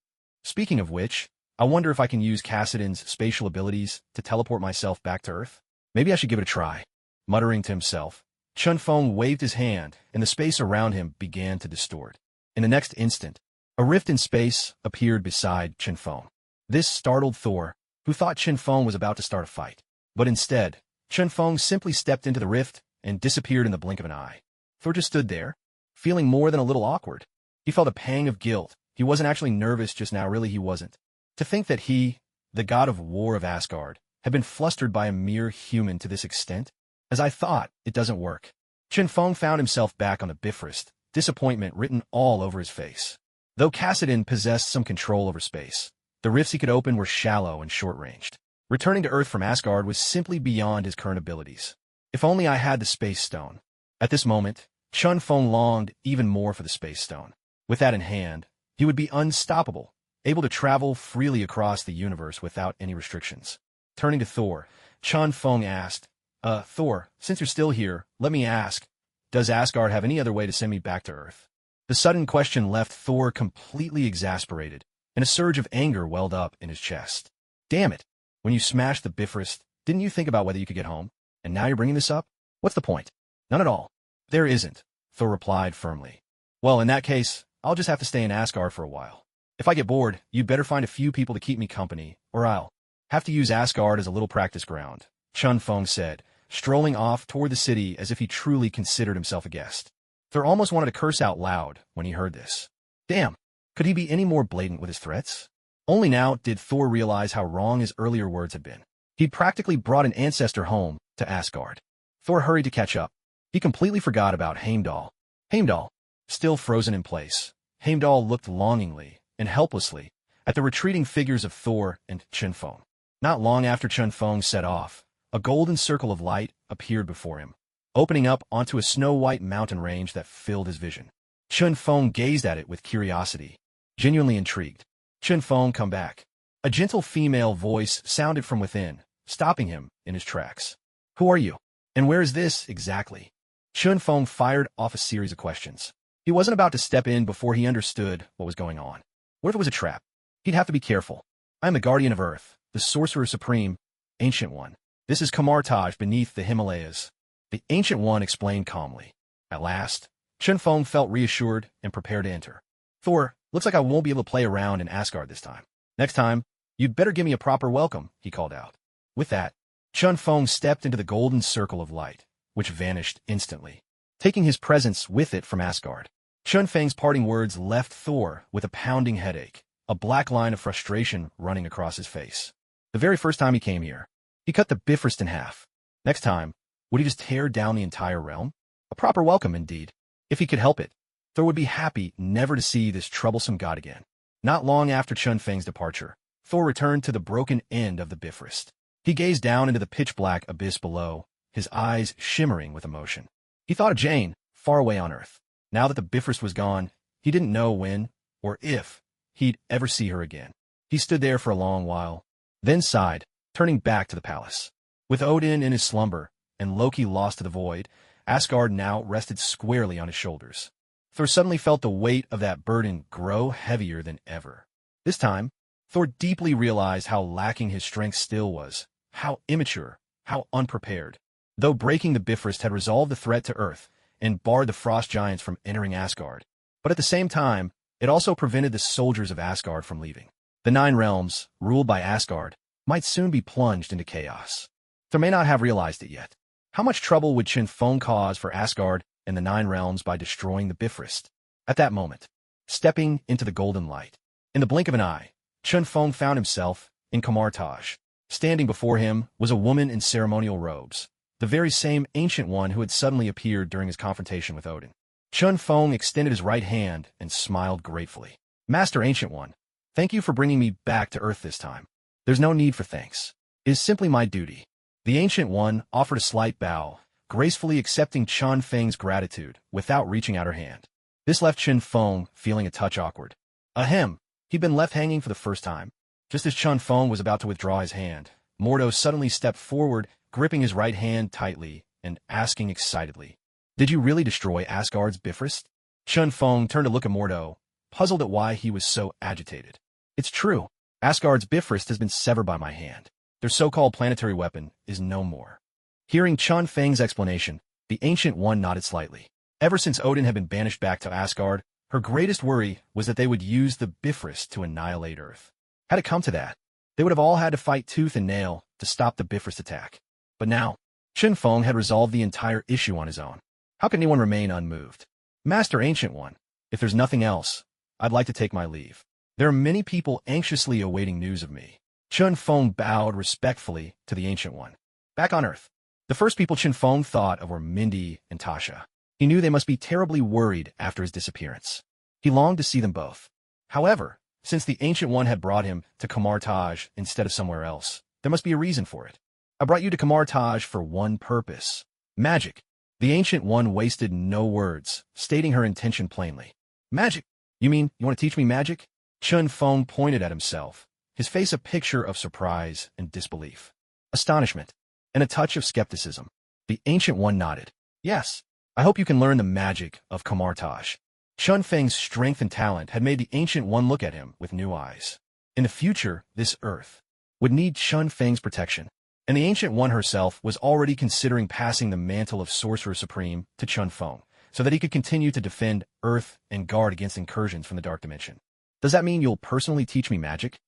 Speaking of which, I wonder if I can use Kassadin's spatial abilities to teleport myself back to Earth. Maybe I should give it a try. Muttering to himself, Chen Feng waved his hand, and the space around him began to distort. In the next instant, a rift in space appeared beside Chen Feng. This startled Thor, who thought Chen Feng was about to start a fight. But instead, Chen Feng simply stepped into the rift and disappeared in the blink of an eye. Thor just stood there, feeling more than a little awkward. He felt a pang of guilt. He wasn't actually nervous just now, really he wasn't. To think that he, the god of war of Asgard, had been flustered by a mere human to this extent? As I thought, it doesn't work. Chen Feng found himself back on the Bifrost, disappointment written all over his face. Though Kassadin possessed some control over space, the rifts he could open were shallow and short-ranged. Returning to Earth from Asgard was simply beyond his current abilities. If only I had the Space Stone. At this moment, Chen Feng longed even more for the Space Stone. With that in hand, he would be unstoppable, able to travel freely across the universe without any restrictions. Turning to Thor, Chen Feng asked, Thor, since you're still here, let me ask, does Asgard have any other way to send me back to Earth? The sudden question left Thor completely exasperated, and a surge of anger welled up in his chest. Damn it! When you smashed the Bifrost, didn't you think about whether you could get home? And now you're bringing this up? What's the point? None at all. There isn't, Thor replied firmly. Well, in that case, I'll just have to stay in Asgard for a while. If I get bored, you'd better find a few people to keep me company, or I'll have to use Asgard as a little practice ground, Chen Feng said, strolling off toward the city as if he truly considered himself a guest. Thor almost wanted to curse out loud when he heard this. Damn, could he be any more blatant with his threats? Only now did Thor realize how wrong his earlier words had been. He'd practically brought an ancestor home to Asgard. Thor hurried to catch up. He completely forgot about Heimdall. Heimdall, still frozen in place. Heimdall looked longingly and helplessly at the retreating figures of Thor and Chen Feng. Not long after Chen Feng set off, a golden circle of light appeared before him, opening up onto a snow-white mountain range that filled his vision. Chen Feng gazed at it with curiosity, genuinely intrigued. Chen Feng, come back. A gentle female voice sounded from within, stopping him in his tracks. Who are you? And where is this, exactly? Chen Feng fired off a series of questions. He wasn't about to step in before he understood what was going on. What if it was a trap? He'd have to be careful. I am the guardian of Earth, the sorcerer supreme, Ancient One. This is Kamartaj beneath the Himalayas. The Ancient One explained calmly. At last, Chen Feng felt reassured and prepared to enter. Thor, looks like I won't be able to play around in Asgard this time. Next time, you'd better give me a proper welcome, he called out. With that, Chen Feng stepped into the golden circle of light, which vanished instantly, taking his presence with it from Asgard. Chen Feng's parting words left Thor with a pounding headache, a black line of frustration running across his face. The very first time he came here, he cut the Bifrost in half. Next time, would he just tear down the entire realm? A proper welcome, indeed. If he could help it, Thor would be happy never to see this troublesome god again. Not long after Chen Feng's departure, Thor returned to the broken end of the Bifrost. He gazed down into the pitch-black abyss below, his eyes shimmering with emotion. He thought of Jane, far away on Earth. Now that the Bifrost was gone, He didn't know when, or if, he'd ever see her again. He stood there for a long while, then sighed, turning back to the palace. With Odin in his slumber, and Loki lost to the void, Asgard now rested squarely on his shoulders. Thor suddenly felt the weight of that burden grow heavier than ever. This time, Thor deeply realized how lacking his strength still was, how immature, how unprepared. Though breaking the Bifrost had resolved the threat to Earth and barred the frost giants from entering Asgard, but at the same time, it also prevented the soldiers of Asgard from leaving. The Nine Realms, ruled by Asgard, might soon be plunged into chaos. Thor may not have realized it yet. How much trouble would Chen Feng cause for Asgard and the Nine Realms by destroying the Bifrost? At that moment, stepping into the golden light, in the blink of an eye, Chen Feng found himself in Kamartaj. Standing before him was a woman in ceremonial robes, the very same ancient one who had suddenly appeared during his confrontation with Odin. Chen Feng extended his right hand and smiled gratefully. Master Ancient One, thank you for bringing me back to Earth this time. There's no need for thanks. It is simply my duty. The Ancient One offered a slight bow, gracefully accepting Chen Feng's gratitude without reaching out her hand. This left Chen Feng feeling a touch awkward. Ahem, he'd been left hanging for the first time. Just as Chen Feng was about to withdraw his hand, Mordo suddenly stepped forward, gripping his right hand tightly and asking excitedly, "Did you really destroy Asgard's Bifrost?" Chen Feng turned to look at Mordo, puzzled at why he was so agitated. "It's true. Asgard's Bifrost has been severed by my hand. Their so-called planetary weapon is no more." Hearing Chen Feng's explanation, the Ancient One nodded slightly. Ever since Odin had been banished back to Asgard, her greatest worry was that they would use the Bifrost to annihilate Earth. Had it come to that, they would have all had to fight tooth and nail to stop the Bifrost attack. But now, Chen Feng had resolved the entire issue on his own. How could anyone remain unmoved? "Master Ancient One, if there's nothing else, I'd like to take my leave. There are many people anxiously awaiting news of me." Chen Feng bowed respectfully to the Ancient One. Back on Earth, the first people Chen Feng thought of were Mindy and Tasha. He knew they must be terribly worried after his disappearance. He longed to see them both. However, since the Ancient One had brought him to Kamartaj instead of somewhere else, there must be a reason for it. "I brought you to Kamartaj for one purpose. Magic." The Ancient One wasted no words, stating her intention plainly. "Magic? You mean you want to teach me magic?" Chen Feng pointed at himself, his face a picture of surprise and disbelief, astonishment, and a touch of skepticism. The Ancient One nodded. "Yes, I hope you can learn the magic of Kamartaj." Chen Feng's strength and talent had made the Ancient One look at him with new eyes. In the future, this Earth would need Chen Feng's protection, and the Ancient One herself was already considering passing the mantle of Sorcerer Supreme to Chen Feng, so that he could continue to defend Earth and guard against incursions from the Dark Dimension. "Does that mean you'll personally teach me magic?"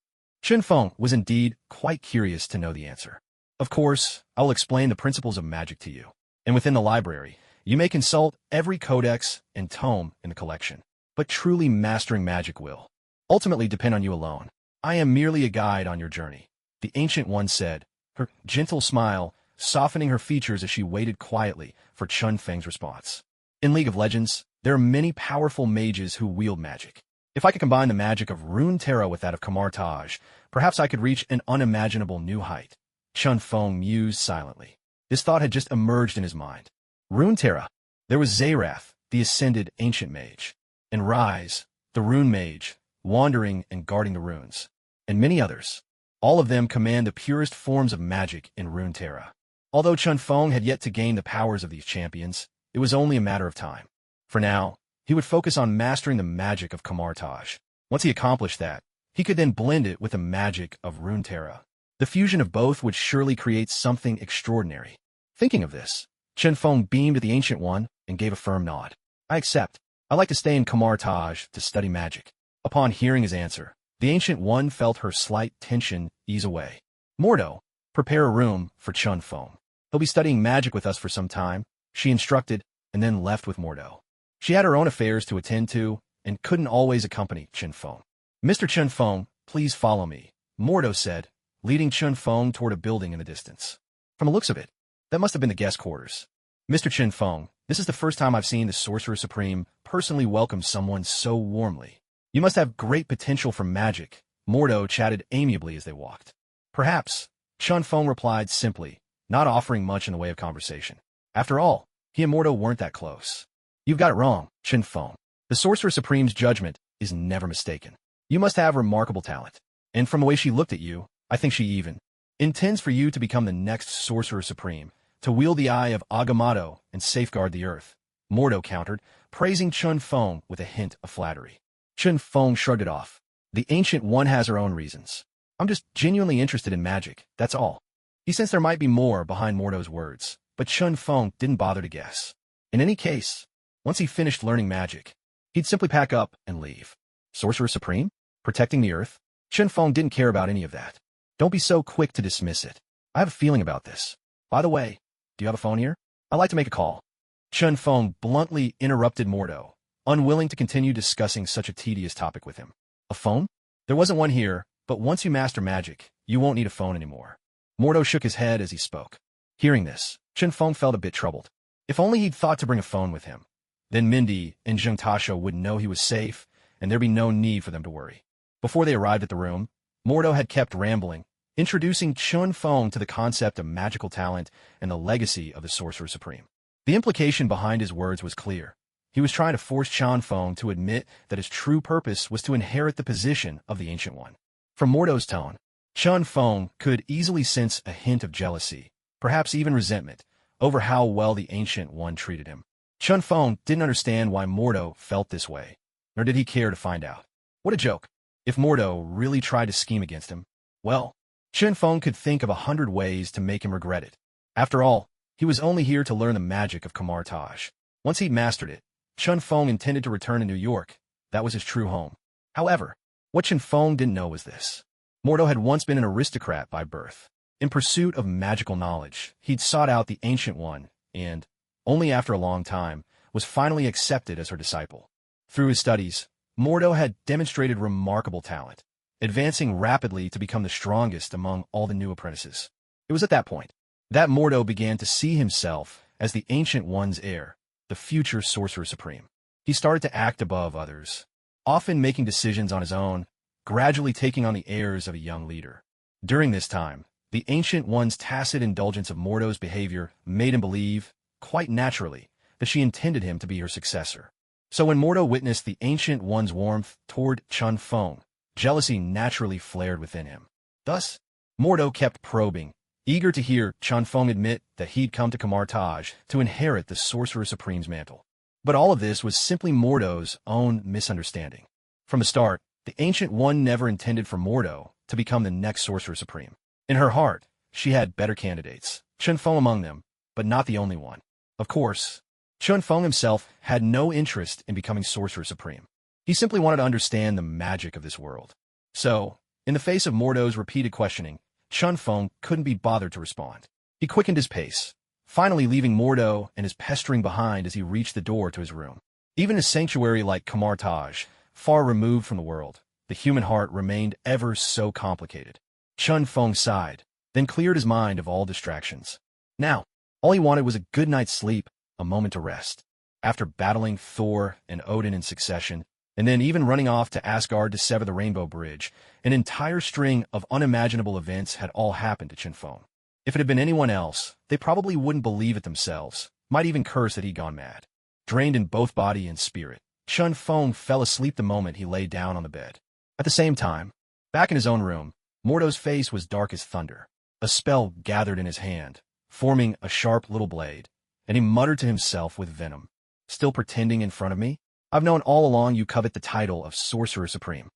Chen Feng was indeed quite curious to know the answer. "Of course, I'll explain the principles of magic to you, and within the library, you may consult every codex and tome in the collection. But truly mastering magic will ultimately depend on you alone. I am merely a guide on your journey," the Ancient One said, her gentle smile softening her features as she waited quietly for Chen Feng's response. "In League of Legends, there are many powerful mages who wield magic. If I could combine the magic of Runeterra with that of Kamartaj, perhaps I could reach an unimaginable new height." Chen Feng mused silently. This thought had just emerged in his mind. Runeterra. There was Zerath, the ascended ancient mage, and Rise, the rune mage, wandering and guarding the runes, and many others. All of them command the purest forms of magic in Runeterra. Although Chen Feng had yet to gain the powers of these champions, it was only a matter of time. For now, he would focus on mastering the magic of Kamartaj. Once he accomplished that, he could then blend it with the magic of Runeterra. The fusion of both would surely create something extraordinary. Thinking of this, Chen Feng beamed at the Ancient One and gave a firm nod. "I accept. I'd like to stay in Kamartaj to study magic." Upon hearing his answer, the Ancient One felt her slight tension ease away. "Mordo, prepare a room for Chen Feng. He'll be studying magic with us for some time," she instructed, and then left with Mordo. She had her own affairs to attend to and couldn't always accompany Chen Feng. "Mr. Chen Feng, please follow me," Mordo said, leading Chen Feng toward a building in the distance. From the looks of it, that must have been the guest quarters. "Mr. Chen Feng, this is the first time I've seen the Sorcerer Supreme personally welcome someone so warmly. You must have great potential for magic," Mordo chatted amiably as they walked. "Perhaps," Chen Feng replied simply, not offering much in the way of conversation. After all, he and Mordo weren't that close. "You've got it wrong, Chen Feng. The Sorcerer Supreme's judgment is never mistaken. You must have remarkable talent. And from the way she looked at you, I think she even intends for you to become the next Sorcerer Supreme, to wield the Eye of Agamotto and safeguard the earth. Mordo countered, praising Chun Feng with a hint of flattery. Chun Feng shrugged it off. The Ancient One has her own reasons. I'm just genuinely interested in magic, that's all. He sensed there might be more behind Mordo's words, but Chun Feng didn't bother to guess. In any case, once he finished learning magic, he'd simply pack up and leave. Sorcerer Supreme? Protecting the earth? Chun Feng didn't care about any of that. Don't be so quick to dismiss it. I have a feeling about this. By the way, do you have a phone here? I'd like to make a call. Chun Feng bluntly interrupted Mordo, unwilling to continue discussing such a tedious topic with him. A phone? There wasn't one here, but once you master magic, you won't need a phone anymore. Mordo shook his head as he spoke. Hearing this, Chun Feng felt a bit troubled. If only he'd thought to bring a phone with him. Then Mindy and Zheng Tasha would know he was safe, and there'd be no need for them to worry. Before they arrived at the room, Mordo had kept rambling, introducing Chun Feng to the concept of magical talent and the legacy of the Sorcerer Supreme. The implication behind his words was clear. He was trying to force Chun Feng to admit that his true purpose was to inherit the position of the Ancient One. From Mordo's tone, Chun Feng could easily sense a hint of jealousy, perhaps even resentment, over how well the Ancient One treated him. Chun Feng didn't understand why Mordo felt this way, nor did he care to find out. What a joke. If Mordo really tried to scheme against him, well, Chun Feng could think of 100 ways to make him regret it. After all, he was only here to learn the magic of Kamar-Taj. Once he'd mastered it, Chun Feng intended to return to New York. That was his true home. However, what Chun Feng didn't know was this. Mordo had once been an aristocrat by birth. In pursuit of magical knowledge, he'd sought out the Ancient One, and, only after a long time, was finally accepted as her disciple. Through his studies, Mordo had demonstrated remarkable talent, advancing rapidly to become the strongest among all the new apprentices. It was at that point that Mordo began to see himself as the Ancient One's heir, the future Sorcerer Supreme. He started to act above others, often making decisions on his own, gradually taking on the airs of a young leader. During this time, the Ancient One's tacit indulgence of Mordo's behavior made him believe, quite naturally, that she intended him to be her successor. So when Mordo witnessed the Ancient One's warmth toward Chun Feng, jealousy naturally flared within him. Thus, Mordo kept probing, eager to hear Chun Feng admit that he'd come to Kamar-Taj to inherit the Sorcerer Supreme's mantle. But all of this was simply Mordo's own misunderstanding. From the start, the Ancient One never intended for Mordo to become the next Sorcerer Supreme. In her heart, she had better candidates, Chun Feng among them, but not the only one. Of course, Chun Feng himself had no interest in becoming Sorcerer Supreme. He simply wanted to understand the magic of this world. So, in the face of Mordo's repeated questioning, Chun Feng couldn't be bothered to respond. He quickened his pace, finally leaving Mordo and his pestering behind as he reached the door to his room. Even a sanctuary like Kamar-Taj, far removed from the world, the human heart remained ever so complicated. Chun Feng sighed, then cleared his mind of all distractions. Now, all he wanted was a good night's sleep, a moment to rest. After battling Thor and Odin in succession, and then even running off to Asgard to sever the Rainbow Bridge, an entire string of unimaginable events had all happened to Chun Feng. If it had been anyone else, they probably wouldn't believe it themselves, might even curse that he'd gone mad. Drained in both body and spirit, Chun Feng fell asleep the moment he lay down on the bed. At the same time, back in his own room, Mordo's face was dark as thunder. A spell gathered in his hand, forming a sharp little blade, and he muttered to himself with venom. Still pretending in front of me? I've known all along you covet the title of Sorcerer Supreme.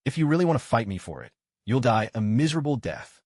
If you really want to fight me for it, you'll die a miserable death.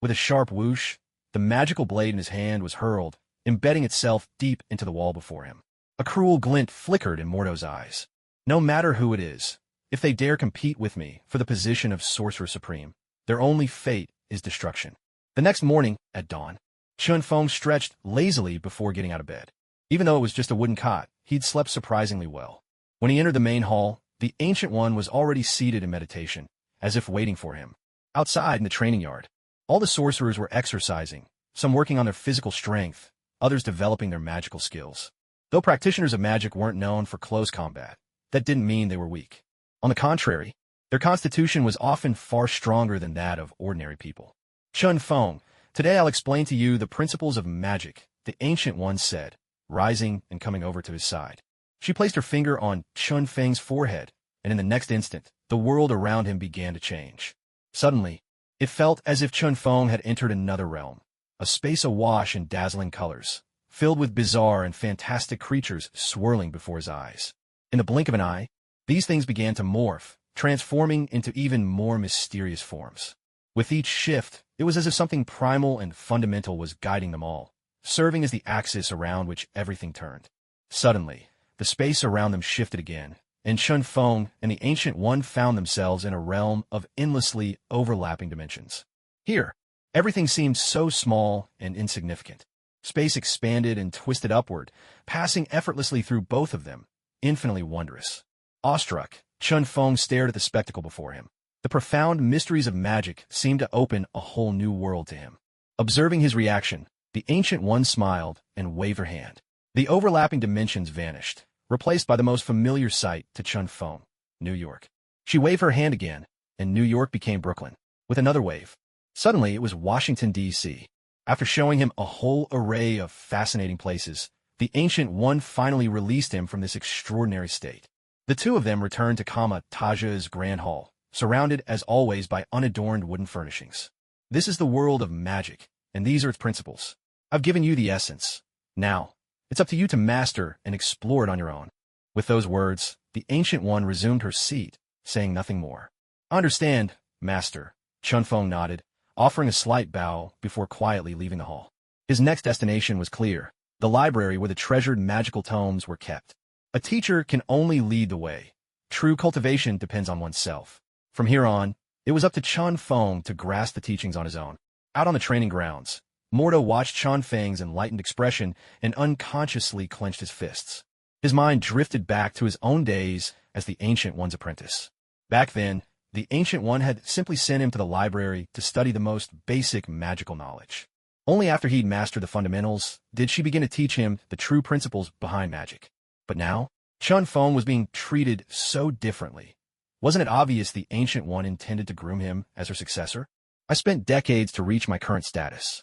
With a sharp whoosh, the magical blade in his hand was hurled, embedding itself deep into the wall before him. A cruel glint flickered in Mordo's eyes. No matter who it is, if they dare compete with me for the position of Sorcerer Supreme, their only fate is destruction. The next morning, at dawn, Chun Feng stretched lazily before getting out of bed. Even though it was just a wooden cot, he'd slept surprisingly well. When he entered the main hall, the Ancient One was already seated in meditation, as if waiting for him. Outside in the training yard, all the sorcerers were exercising, some working on their physical strength, others developing their magical skills. Though practitioners of magic weren't known for close combat, that didn't mean they were weak. On the contrary, their constitution was often far stronger than that of ordinary people. Chun Feng, today I'll explain to you the principles of magic, the Ancient One said, rising and coming over to his side. She placed her finger on Chun Feng's forehead, and in the next instant, the world around him began to change. Suddenly, it felt as if Chun Feng had entered another realm, a space awash in dazzling colors, filled with bizarre and fantastic creatures swirling before his eyes. In the blink of an eye, these things began to morph, transforming into even more mysterious forms. With each shift, it was as if something primal and fundamental was guiding them all, serving as the axis around which everything turned. Suddenly, the space around them shifted again, and Chun Feng and the Ancient One found themselves in a realm of endlessly overlapping dimensions. Here, everything seemed so small and insignificant. Space expanded and twisted upward, passing effortlessly through both of them, infinitely wondrous. Awestruck, Chun Feng stared at the spectacle before him. The profound mysteries of magic seemed to open a whole new world to him. Observing his reaction, the Ancient One smiled and waved her hand. The overlapping dimensions vanished, replaced by the most familiar sight to Chun Feng, New York. She waved her hand again, and New York became Brooklyn, with another wave. Suddenly, it was Washington, D.C. After showing him a whole array of fascinating places, the Ancient One finally released him from this extraordinary state. The two of them returned to Kama Taja's grand hall, surrounded as always by unadorned wooden furnishings. This is the world of magic, and these are its principles. I've given you the essence. Now, it's up to you to master and explore it on your own. With those words, the Ancient One resumed her seat, saying nothing more. I understand, Master, Chun Feng nodded, offering a slight bow before quietly leaving the hall. His next destination was clear, the library where the treasured magical tomes were kept. A teacher can only lead the way. True cultivation depends on oneself. From here on, it was up to Chun Feng to grasp the teachings on his own. Out on the training grounds, Mordo watched Chun Feng's enlightened expression and unconsciously clenched his fists. His mind drifted back to his own days as the Ancient One's apprentice. Back then, the Ancient One had simply sent him to the library to study the most basic magical knowledge. Only after he'd mastered the fundamentals did she begin to teach him the true principles behind magic. But now, Chun Feng was being treated so differently. Wasn't it obvious the Ancient One intended to groom him as her successor? I spent decades to reach my current status.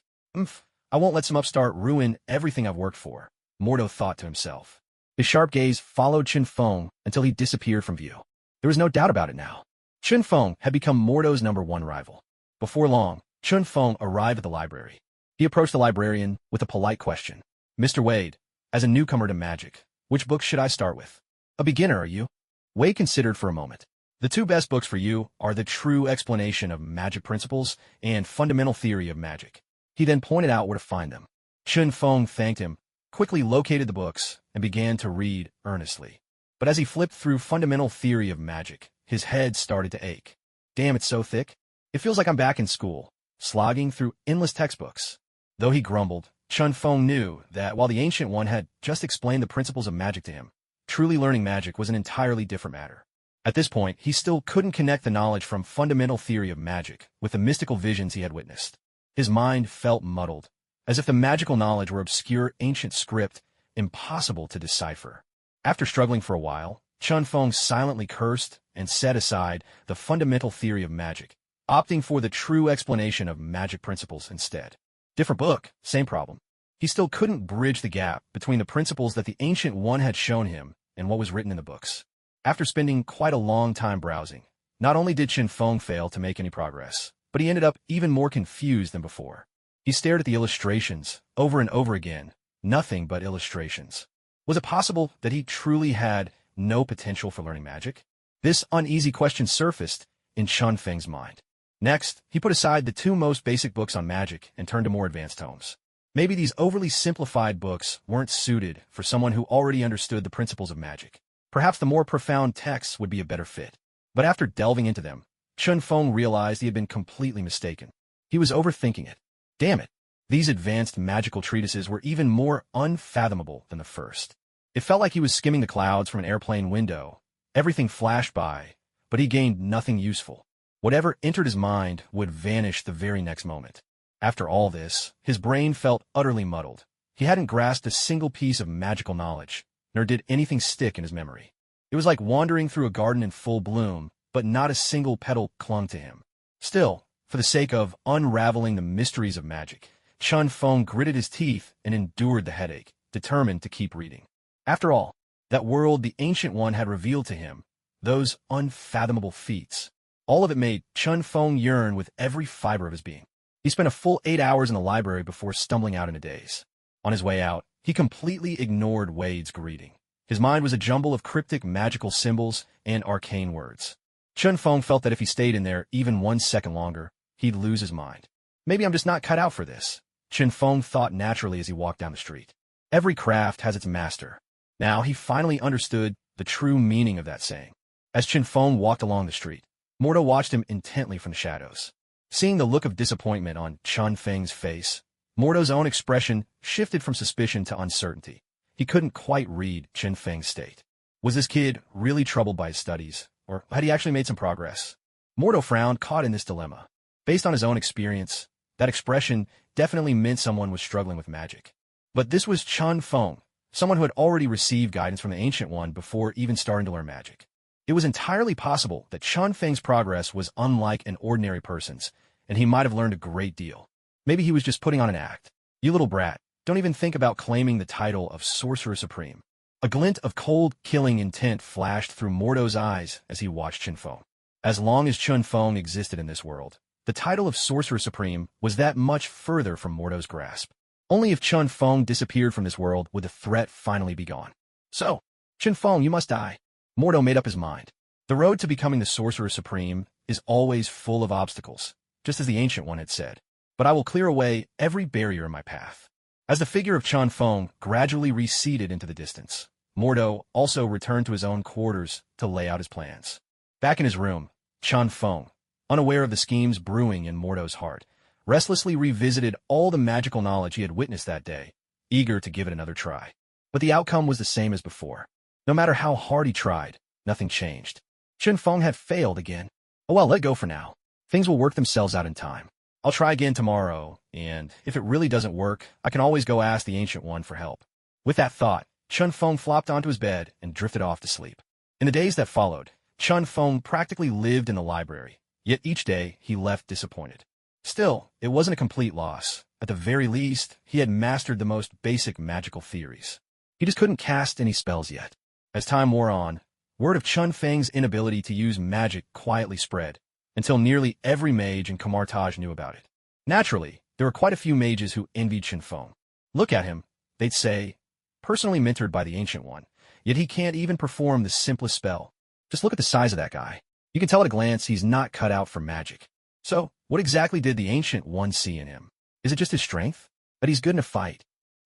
I won't let some upstart ruin everything I've worked for, Mordo thought to himself. His sharp gaze followed Chun Feng until he disappeared from view. There was no doubt about it now. Chun Feng had become Mordo's #1 rival. Before long, Chun Feng arrived at the library. He approached the librarian with a polite question. Mr. Wade, as a newcomer to magic, which book should I start with? A beginner, are you? Wade considered for a moment. The two best books for you are The True Explanation of Magic Principles and Fundamental Theory of Magic. He then pointed out where to find them. Chun Feng thanked him, quickly located the books, and began to read earnestly. But as he flipped through Fundamental Theory of Magic, his head started to ache. Damn, it's so thick. It feels like I'm back in school, slogging through endless textbooks. Though he grumbled, Chun Feng knew that while the Ancient One had just explained the principles of magic to him, truly learning magic was an entirely different matter. At this point, he still couldn't connect the knowledge from Fundamental Theory of Magic with the mystical visions he had witnessed. His mind felt muddled, as if the magical knowledge were obscure ancient script, impossible to decipher. After struggling for a while, Chun Feng silently cursed and set aside the Fundamental Theory of Magic, opting for the True Explanation of Magic Principles instead. Different book, same problem. He still couldn't bridge the gap between the principles that the Ancient One had shown him and what was written in the books. After spending quite a long time browsing, not only did Chun Feng fail to make any progress, but he ended up even more confused than before. He stared at the illustrations over and over again, nothing but illustrations. Was it possible that he truly had no potential for learning magic? This uneasy question surfaced in Chun Feng's mind. Next, he put aside the two most basic books on magic and turned to more advanced tomes. Maybe these overly simplified books weren't suited for someone who already understood the principles of magic. Perhaps the more profound texts would be a better fit. But after delving into them, Chun Feng realized he had been completely mistaken. He was overthinking it. Damn it! These advanced magical treatises were even more unfathomable than the first. It felt like he was skimming the clouds from an airplane window. Everything flashed by, but he gained nothing useful. Whatever entered his mind would vanish the very next moment. After all this, his brain felt utterly muddled. He hadn't grasped a single piece of magical knowledge, nor did anything stick in his memory. It was like wandering through a garden in full bloom, but not a single petal clung to him. Still, for the sake of unraveling the mysteries of magic, Chun Feng gritted his teeth and endured the headache, determined to keep reading. After all, That world the Ancient One had revealed to him, those unfathomable feats. All of it made Chun Feng yearn with every fiber of his being. He spent a full 8 hours in the library before stumbling out in a daze. On his way out, he completely ignored Wade's greeting. His mind was a jumble of cryptic magical symbols and arcane words. Chun Feng felt that if he stayed in there even 1 second longer, he'd lose his mind. Maybe I'm just not cut out for this, Chun Feng thought naturally as he walked down the street. Every craft has its master. Now he finally understood the true meaning of that saying. As Chun Feng walked along the street, Mordo watched him intently from the shadows. Seeing the look of disappointment on Chun Feng's face, Mordo's own expression shifted from suspicion to uncertainty. He couldn't quite read Chun Feng's state. Was this kid really troubled by his studies, or had he actually made some progress? Mordo frowned, caught in this dilemma. Based on his own experience, that expression definitely meant someone was struggling with magic. But this was Chun Feng, someone who had already received guidance from the Ancient One before even starting to learn magic. It was entirely possible that Chun Feng's progress was unlike an ordinary person's, and he might have learned a great deal. Maybe he was just putting on an act. You little brat, don't even think about claiming the title of Sorcerer Supreme. A glint of cold, killing intent flashed through Mordo's eyes as he watched Chun Feng. As long as Chun Feng existed in this world, the title of Sorcerer Supreme was that much further from Mordo's grasp. Only if Chun Feng disappeared from this world would the threat finally be gone. So, Chun Feng, you must die. Mordo made up his mind. The road to becoming the Sorcerer Supreme is always full of obstacles, just as the Ancient One had said. But I will clear away every barrier in my path. As the figure of Chun Feng gradually receded into the distance, Mordo also returned to his own quarters to lay out his plans. Back in his room, Chun Feng, unaware of the schemes brewing in Mordo's heart, restlessly revisited all the magical knowledge he had witnessed that day, eager to give it another try. But the outcome was the same as before. No matter how hard he tried, nothing changed. Chun Feng had failed again. Oh well, let go for now. Things will work themselves out in time. I'll try again tomorrow, and if it really doesn't work, I can always go ask the Ancient One for help. With that thought, Chun Feng flopped onto his bed and drifted off to sleep. In the days that followed, Chun Feng practically lived in the library, yet each day he left disappointed. Still, it wasn't a complete loss. At the very least, he had mastered the most basic magical theories. He just couldn't cast any spells yet. As time wore on, word of Chun Feng's inability to use magic quietly spread, until nearly every mage in Camartage knew about it. Naturally, there were quite a few mages who envied Chun Feng. Look at him, they'd say, personally mentored by the Ancient One, yet he can't even perform the simplest spell. Just look at the size of that guy. You can tell at a glance he's not cut out for magic. So, what exactly did the Ancient One see in him? Is it just his strength? That he's good in a fight?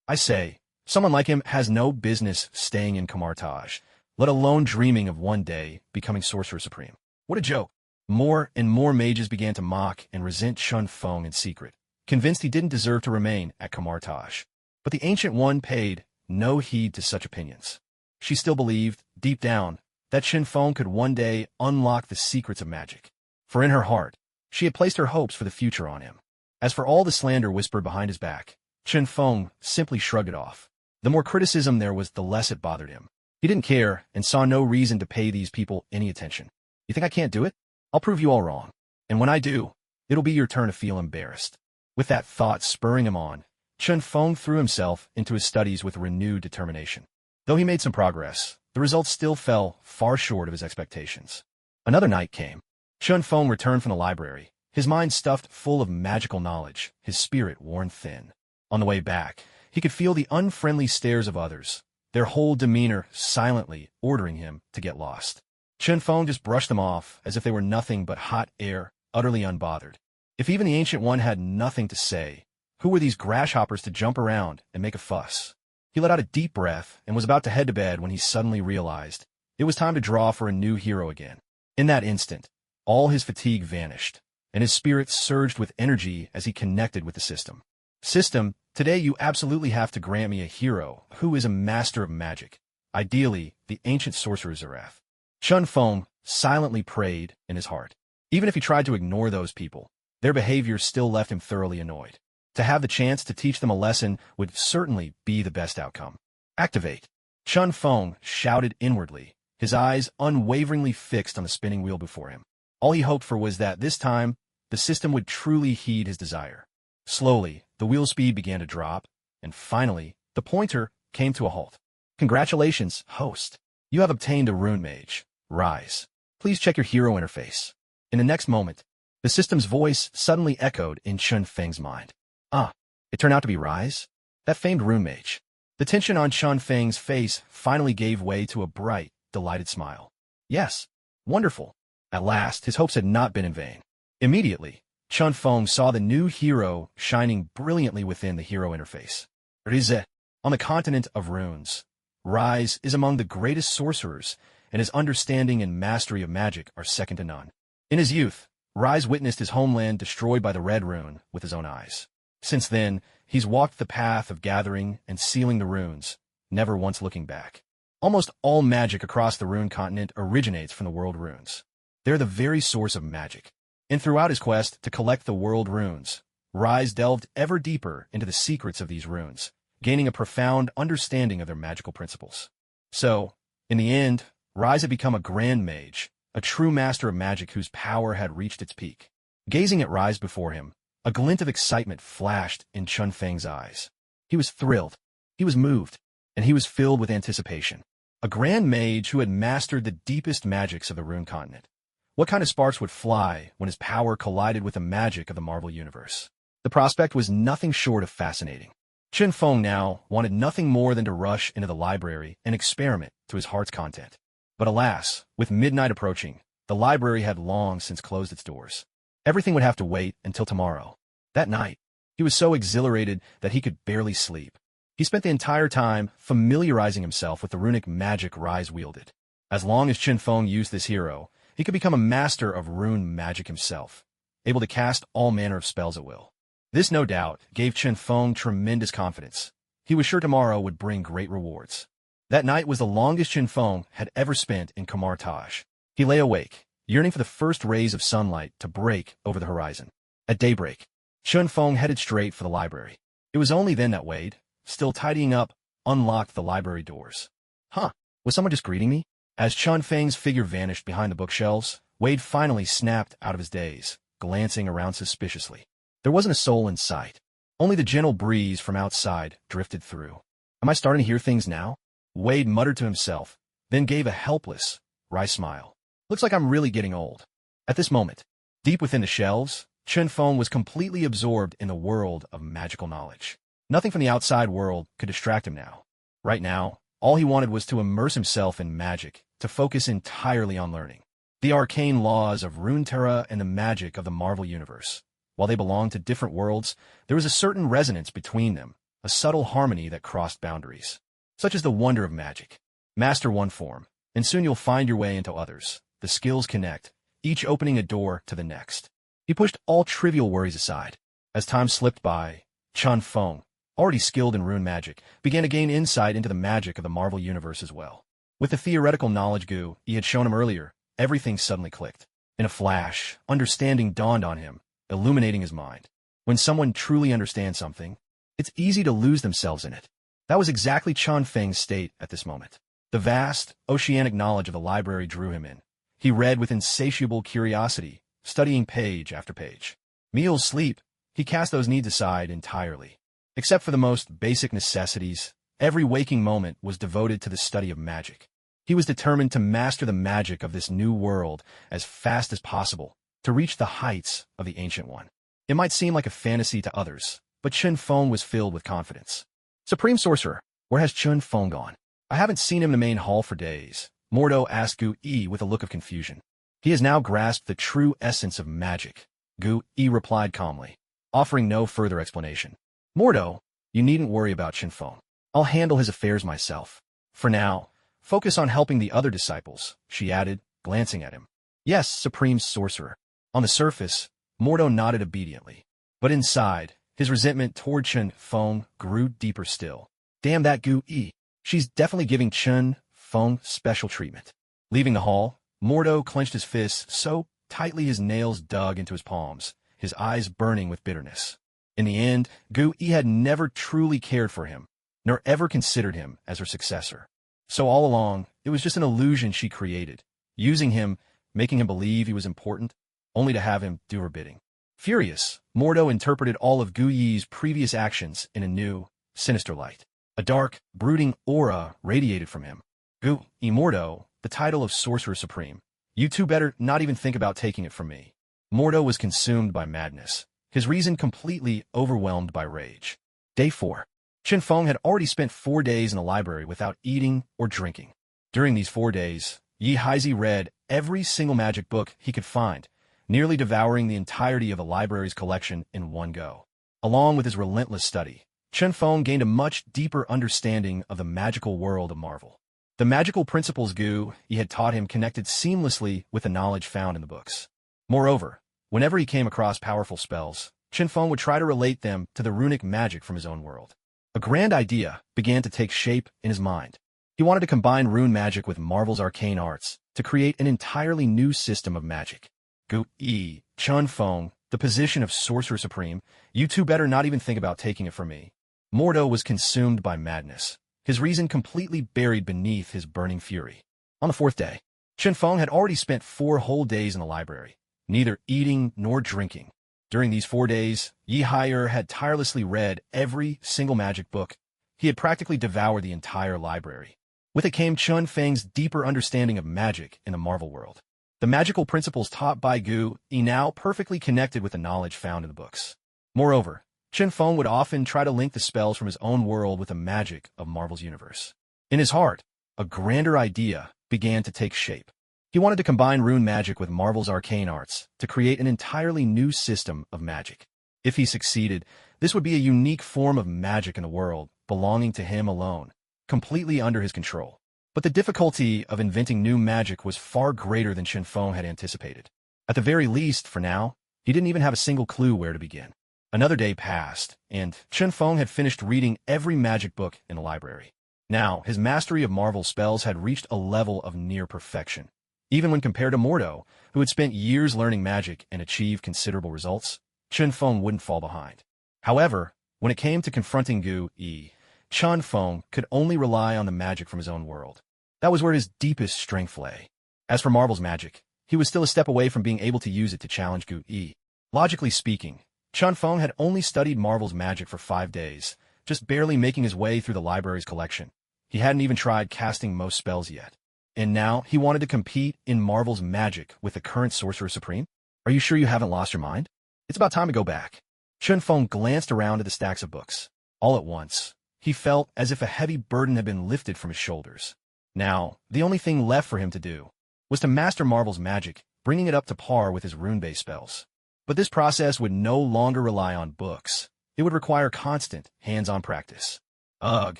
I say, someone like him has no business staying in Camartage, let alone dreaming of one day becoming Sorcerer Supreme. What a joke. More and more mages began to mock and resent Chun Feng in secret, convinced he didn't deserve to remain at Camartage. But the Ancient One paid no heed to such opinions. She still believed, deep down, that Chun Feng could one day unlock the secrets of magic. For in her heart, she had placed her hopes for the future on him. As for all the slander whispered behind his back, Chun Feng simply shrugged it off. The more criticism there was, the less it bothered him. He didn't care and saw no reason to pay these people any attention. You think I can't do it? I'll prove you all wrong. And when I do, it'll be your turn to feel embarrassed. With that thought spurring him on, Chun Feng threw himself into his studies with renewed determination. Though he made some progress, the results still fell far short of his expectations. Another night came. Chun Feng returned from the library, his mind stuffed full of magical knowledge, his spirit worn thin. On the way back, he could feel the unfriendly stares of others, their whole demeanor silently ordering him to get lost. Chun Feng just brushed them off as if they were nothing but hot air, utterly unbothered. If even the Ancient One had nothing to say, who were these grasshoppers to jump around and make a fuss? He let out a deep breath and was about to head to bed when he suddenly realized it was time to draw for a new hero again. In that instant, all his fatigue vanished, and his spirit surged with energy as he connected with the system. System, today you absolutely have to grant me a hero who is a master of magic, ideally the ancient sorcerer Zareth. Chun Feng silently prayed in his heart. Even if he tried to ignore those people, their behavior still left him thoroughly annoyed. To have the chance to teach them a lesson would certainly be the best outcome. Activate! Chun Feng shouted inwardly, his eyes unwaveringly fixed on the spinning wheel before him. All he hoped for was that this time, the system would truly heed his desire. Slowly, the wheel speed began to drop, and finally, the pointer came to a halt. Congratulations, host. You have obtained a rune mage. Rise. Please check your hero interface. In the next moment, the system's voice suddenly echoed in Chun Feng's mind. Ah, it turned out to be Rise? That famed rune mage. The tension on Chun Feng's face finally gave way to a bright, delighted smile. Yes, wonderful. At last, his hopes had not been in vain. Immediately, Chun Feng saw the new hero shining brilliantly within the hero interface. Rize, on the continent of runes. Rise is among the greatest sorcerers, and his understanding and mastery of magic are second to none. In his youth, Rise witnessed his homeland destroyed by the Red Rune with his own eyes. Since then, he's walked the path of gathering and sealing the runes, never once looking back. Almost all magic across the rune continent originates from the world runes. They're the very source of magic. And throughout his quest to collect the world runes, Rise delved ever deeper into the secrets of these runes, gaining a profound understanding of their magical principles. So, in the end, Rise had become a grand mage, a true master of magic whose power had reached its peak. Gazing at Rise before him, a glint of excitement flashed in Chun Feng's eyes. He was thrilled, he was moved, and he was filled with anticipation. A grand mage who had mastered the deepest magics of the rune continent. What kind of sparks would fly when his power collided with the magic of the Marvel Universe? The prospect was nothing short of fascinating. Chun Feng now wanted nothing more than to rush into the library and experiment to his heart's content. But alas, with midnight approaching, the library had long since closed its doors. Everything would have to wait until tomorrow. That night, he was so exhilarated that he could barely sleep. He spent the entire time familiarizing himself with the runic magic Rise wielded. As long as Chun Feng used this hero, he could become a master of rune magic himself, able to cast all manner of spells at will. This, no doubt, gave Chun Feng tremendous confidence. He was sure tomorrow would bring great rewards. That night was the longest Chun Feng had ever spent in Kamar Taj. He lay awake, yearning for the first rays of sunlight to break over the horizon. At daybreak, Chun Feng headed straight for the library. It was only then that Wade, still tidying up, unlocked the library doors. Huh, was someone just greeting me? As Chun Feng's figure vanished behind the bookshelves, Wade finally snapped out of his daze, glancing around suspiciously. There wasn't a soul in sight. Only the gentle breeze from outside drifted through. Am I starting to hear things now? Wade muttered to himself, then gave a helpless, wry smile. Looks like I'm really getting old. At this moment, deep within the shelves, Chun Feng was completely absorbed in the world of magical knowledge. Nothing from the outside world could distract him now. Right now, all he wanted was to immerse himself in magic, to focus entirely on learning. The arcane laws of Runeterra and the magic of the Marvel Universe. While they belonged to different worlds, there was a certain resonance between them, a subtle harmony that crossed boundaries. Such is the wonder of magic. Master one form, and soon you'll find your way into others. The skills connect, each opening a door to the next. He pushed all trivial worries aside. As time slipped by, Chun Feng, already skilled in rune magic, began to gain insight into the magic of the Marvel Universe as well. With the theoretical knowledge Gu he had shown him earlier, everything suddenly clicked. In a flash, understanding dawned on him, illuminating his mind. When someone truly understands something, it's easy to lose themselves in it. That was exactly Chun Feng's state at this moment. The vast, oceanic knowledge of the library drew him in. He read with insatiable curiosity, studying page after page. Meals, sleep, he cast those needs aside entirely. Except for the most basic necessities, every waking moment was devoted to the study of magic. He was determined to master the magic of this new world as fast as possible, to reach the heights of the Ancient One. It might seem like a fantasy to others, but Chun Feng was filled with confidence. Supreme Sorcerer, where has Chun Feng gone? I haven't seen him in the main hall for days, Mordo asked Gu Yi with a look of confusion. He has now grasped the true essence of magic, Gu Yi replied calmly, offering no further explanation. Mordo, you needn't worry about Chun Feng. I'll handle his affairs myself. For now, focus on helping the other disciples, she added, glancing at him. Yes, Supreme Sorcerer. On the surface, Mordo nodded obediently. But inside, his resentment toward Chun Feng grew deeper still. Damn that Gu Yi. She's definitely giving Chun Feng special treatment. Leaving the hall, Mordo clenched his fists so tightly his nails dug into his palms, his eyes burning with bitterness. In the end, Gu Yi had never truly cared for him, nor ever considered him as her successor. So all along, it was just an illusion she created, using him, making him believe he was important, only to have him do her bidding. Furious, Mordo interpreted all of Gu Yi's previous actions in a new, sinister light. A dark, brooding aura radiated from him. Gu Immorto, the title of Sorcerer Supreme. You two better not even think about taking it from me. Mordo was consumed by madness, his reason completely overwhelmed by rage. Day 4. Chen Feng had already spent 4 days in the library without eating or drinking. During these 4 days, Yi Haizi read every single magic book he could find, nearly devouring the entirety of the library's collection in one go. Along with his relentless study, Chen Feng gained a much deeper understanding of the magical world of Marvel. The magical principles Gu Yi had taught him connected seamlessly with the knowledge found in the books. Moreover, whenever he came across powerful spells, Chen Feng would try to relate them to the runic magic from his own world. A grand idea began to take shape in his mind. He wanted to combine rune magic with Marvel's arcane arts to create an entirely new system of magic. Gu Yi, Chen Feng, the position of Sorcerer Supreme, you two better not even think about taking it from me. Mordo was consumed by madness, his reason completely buried beneath his burning fury. On the 4th day, Chen Feng had already spent 4 whole days in the library, neither eating nor drinking. During these 4 days, Yi Haier had tirelessly read every single magic book. He had practically devoured the entire library. With it came Chen Feng's deeper understanding of magic in the Marvel world. The magical principles taught by Gu Yi now perfectly connected with the knowledge found in the books. Moreover, Chen Feng would often try to link the spells from his own world with the magic of Marvel's universe. In his heart, a grander idea began to take shape. He wanted to combine rune magic with Marvel's arcane arts to create an entirely new system of magic. If he succeeded, this would be a unique form of magic in the world, belonging to him alone, completely under his control. But the difficulty of inventing new magic was far greater than Chen Feng had anticipated. At the very least, for now, he didn't even have a single clue where to begin. Another day passed, and Chen Feng had finished reading every magic book in the library. Now, his mastery of Marvel spells had reached a level of near perfection. Even when compared to Mordo, who had spent years learning magic and achieved considerable results, Chen Feng wouldn't fall behind. However, when it came to confronting Gu Yi, Chen Feng could only rely on the magic from his own world. That was where his deepest strength lay. As for Marvel's magic, he was still a step away from being able to use it to challenge Gu Yi. Logically speaking, Chen Feng had only studied Marvel's magic for 5 days, just barely making his way through the library's collection. He hadn't even tried casting most spells yet. And now he wanted to compete in Marvel's magic with the current Sorcerer Supreme? Are you sure you haven't lost your mind? It's about time to go back. Chen Feng glanced around at the stacks of books. All at once, he felt as if a heavy burden had been lifted from his shoulders. Now, the only thing left for him to do was to master Marvel's magic, bringing it up to par with his rune-based spells. But this process would no longer rely on books. It would require constant, hands-on practice. Ugh.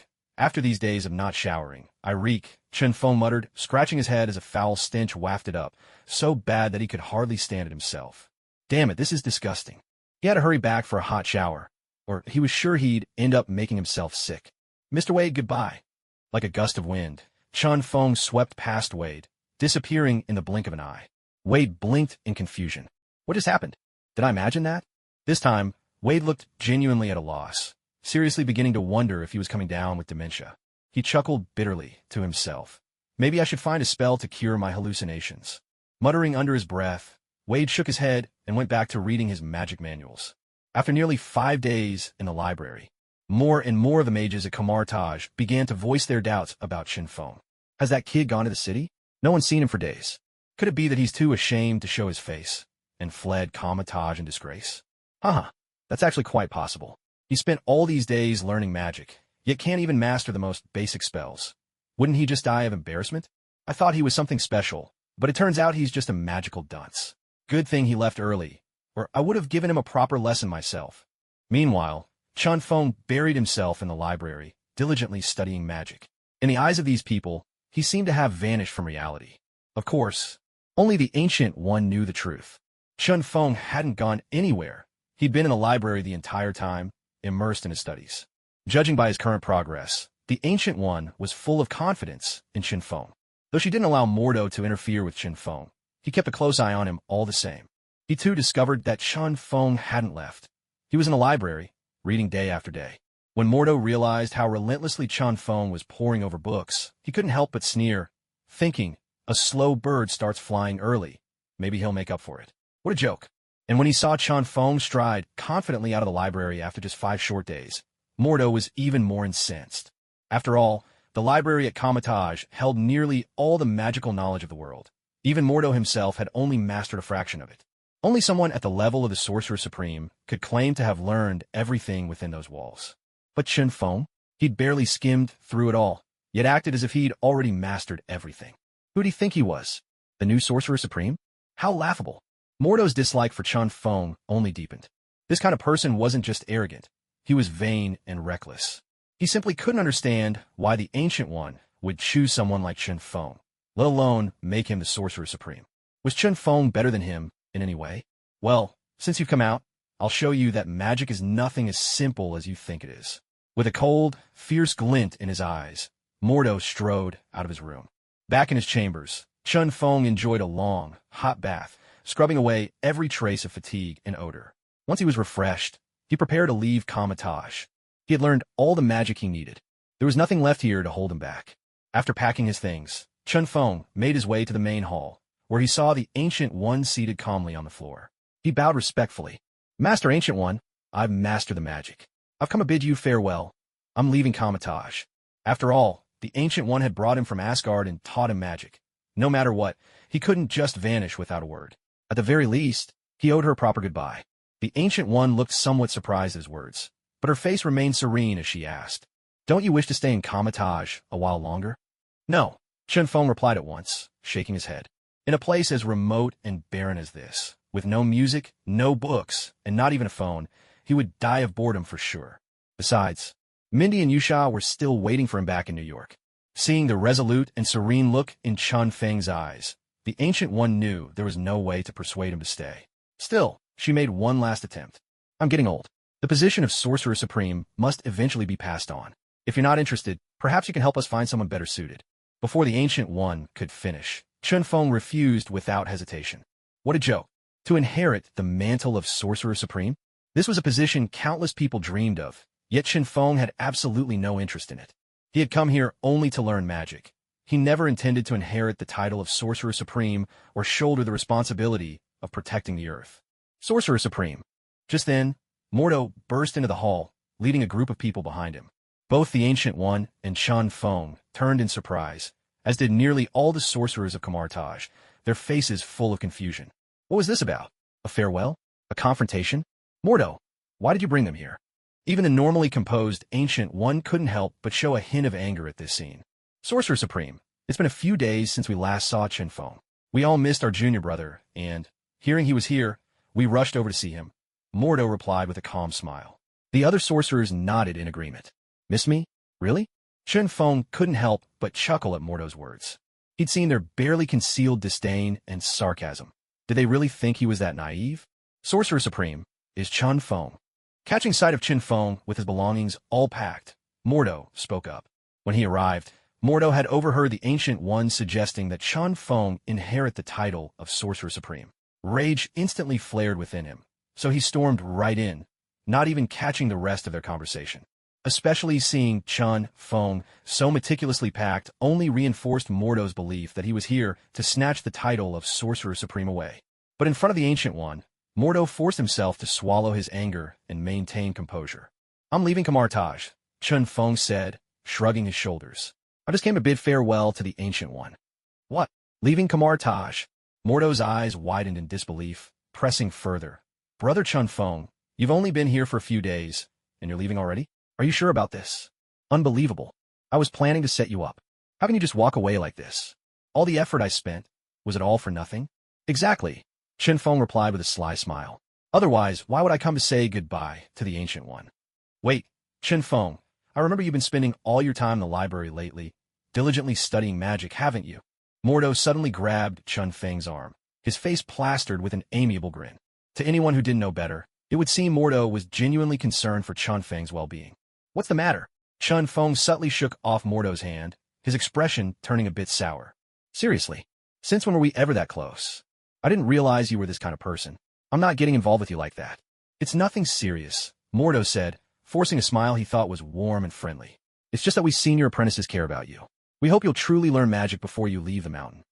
After these days of not showering, I reek, Chen Feng muttered, scratching his head as a foul stench wafted up, so bad that he could hardly stand it himself. Damn it, this is disgusting. He had to hurry back for a hot shower, or he was sure he'd end up making himself sick. Mr. Wade, goodbye. Like a gust of wind, Chen Feng swept past Wade, disappearing in the blink of an eye. Wade blinked in confusion. What just happened? Did I imagine that? This time, Wade looked genuinely at a loss, seriously beginning to wonder if he was coming down with dementia. He chuckled bitterly to himself. Maybe I should find a spell to cure my hallucinations. Muttering under his breath, Wade shook his head and went back to reading his magic manuals. After nearly 5 days in the library, more and more of the mages at Kamartage began to voice their doubts about Chen Feng. Has that kid gone to the city? No one's seen him for days. Could it be that he's too ashamed to show his face and fled Kamartage in disgrace? That's actually quite possible. He spent all these days learning magic, yet can't even master the most basic spells. Wouldn't he just die of embarrassment? I thought he was something special, but it turns out he's just a magical dunce. Good thing he left early, or I would have given him a proper lesson myself. Meanwhile, Chen Feng buried himself in the library, diligently studying magic. In the eyes of these people, he seemed to have vanished from reality. Of course, only the Ancient One knew the truth. Chen Feng hadn't gone anywhere. He'd been in the library the entire time, immersed in his studies. Judging by his current progress, the Ancient One was full of confidence in Chen Feng. Though she didn't allow Mordo to interfere with Chen Feng, he kept a close eye on him all the same. He too discovered that Chen Feng hadn't left. He was in the library, reading day after day. When Mordo realized how relentlessly Chen Feng was poring over books, he couldn't help but sneer, thinking, a slow bird starts flying early. Maybe he'll make up for it. What a joke. And when he saw Chen Feng stride confidently out of the library after just 5 short days, Mordo was even more incensed. After all, the library at Kamatage held nearly all the magical knowledge of the world. Even Mordo himself had only mastered a fraction of it. Only someone at the level of the Sorcerer Supreme could claim to have learned everything within those walls. But Chen Feng? He'd barely skimmed through it all, yet acted as if he'd already mastered everything. Who'd he think he was? The new Sorcerer Supreme? How laughable. Mordo's dislike for Chen Feng only deepened. This kind of person wasn't just arrogant. He was vain and reckless. He simply couldn't understand why the Ancient One would choose someone like Chen Feng, let alone make him the Sorcerer Supreme. Was Chen Feng better than him in any way? Well, since you've come out, I'll show you that magic is nothing as simple as you think it is. With a cold, fierce glint in his eyes, Mordo strode out of his room. Back in his chambers, Chen Feng enjoyed a long, hot bath, scrubbing away every trace of fatigue and odor. Once he was refreshed, he prepared to leave Kamatage. He had learned all the magic he needed. There was nothing left here to hold him back. After packing his things, Chen Feng made his way to the main hall, where he saw the Ancient One seated calmly on the floor. He bowed respectfully. Master Ancient One, I've mastered the magic. I've come to bid you farewell. I'm leaving Kamatage. After all, the Ancient One had brought him from Asgard and taught him magic. No matter what, he couldn't just vanish without a word. At the very least, he owed her a proper goodbye. The Ancient One looked somewhat surprised at his words, but her face remained serene as she asked, "Don't you wish to stay in Kamatage a while longer?" "No," Chen Feng replied at once, shaking his head. In a place as remote and barren as this, with no music, no books, and not even a phone, he would die of boredom for sure. Besides, Mindy and Yusha were still waiting for him back in New York. Seeing the resolute and serene look in Chen Feng's eyes, the Ancient One knew there was no way to persuade him to stay. Still, she made one last attempt. "I'm getting old. The position of Sorcerer Supreme must eventually be passed on. If you're not interested, perhaps you can help us find someone better suited." Before the Ancient One could finish, Chen Feng refused without hesitation. What a joke. To inherit the mantle of Sorcerer Supreme? This was a position countless people dreamed of, yet Chen Feng had absolutely no interest in it. He had come here only to learn magic. He never intended to inherit the title of Sorcerer Supreme or shoulder the responsibility of protecting the Earth. Sorcerer Supreme. Just then, Mordo burst into the hall, leading a group of people behind him. Both the Ancient One and Chen Feng turned in surprise, as did nearly all the sorcerers of Kamatage, their faces full of confusion. What was this about? A farewell? A confrontation? Mordo, why did you bring them here? Even the normally composed Ancient One couldn't help but show a hint of anger at this scene. Sorcerer Supreme, it's been a few days since we last saw Chen Feng. We all missed our junior brother, and, hearing he was here, we rushed over to see him. Mordo replied with a calm smile. The other sorcerers nodded in agreement. Miss me? Really? Chen Feng couldn't help but chuckle at Mordo's words. He'd seen their barely concealed disdain and sarcasm. Did they really think he was that naive? Sorcerer Supreme is Chen Feng. Catching sight of Chen Feng with his belongings all packed, Mordo spoke up. When he arrived, Mordo had overheard the Ancient One suggesting that Chen Feng inherit the title of Sorcerer Supreme. Rage instantly flared within him, so he stormed right in, not even catching the rest of their conversation. Especially seeing Chen Feng so meticulously packed only reinforced Mordo's belief that he was here to snatch the title of Sorcerer Supreme away. But in front of the Ancient One, Mordo forced himself to swallow his anger and maintain composure. "I'm leaving Kamatage," Chen Feng said, shrugging his shoulders. "I just came to bid farewell to the Ancient One." "What? Leaving Kamatage?" Mordo's eyes widened in disbelief, pressing further. "Brother Chen Feng, you've only been here for a few days, and you're leaving already? Are you sure about this? Unbelievable. I was planning to set you up. How can you just walk away like this? All the effort I spent, was it all for nothing?" "Exactly," Chen Feng replied with a sly smile. "Otherwise, why would I come to say goodbye to the Ancient One?" "Wait, Chen Feng, I remember you've been spending all your time in the library lately, diligently studying magic, haven't you?" Mordo suddenly grabbed Chen Feng's arm, his face plastered with an amiable grin. To anyone who didn't know better, it would seem Mordo was genuinely concerned for Chen Feng's well-being. "What's the matter?" Chen Feng subtly shook off Mordo's hand, his expression turning a bit sour. "Seriously, since when were we ever that close? I didn't realize you were this kind of person. I'm not getting involved with you like that." "It's nothing serious," Mordo said, forcing a smile he thought was warm and friendly. "It's just that we senior apprentices care about you. We hope you'll truly learn magic before you leave the mountain.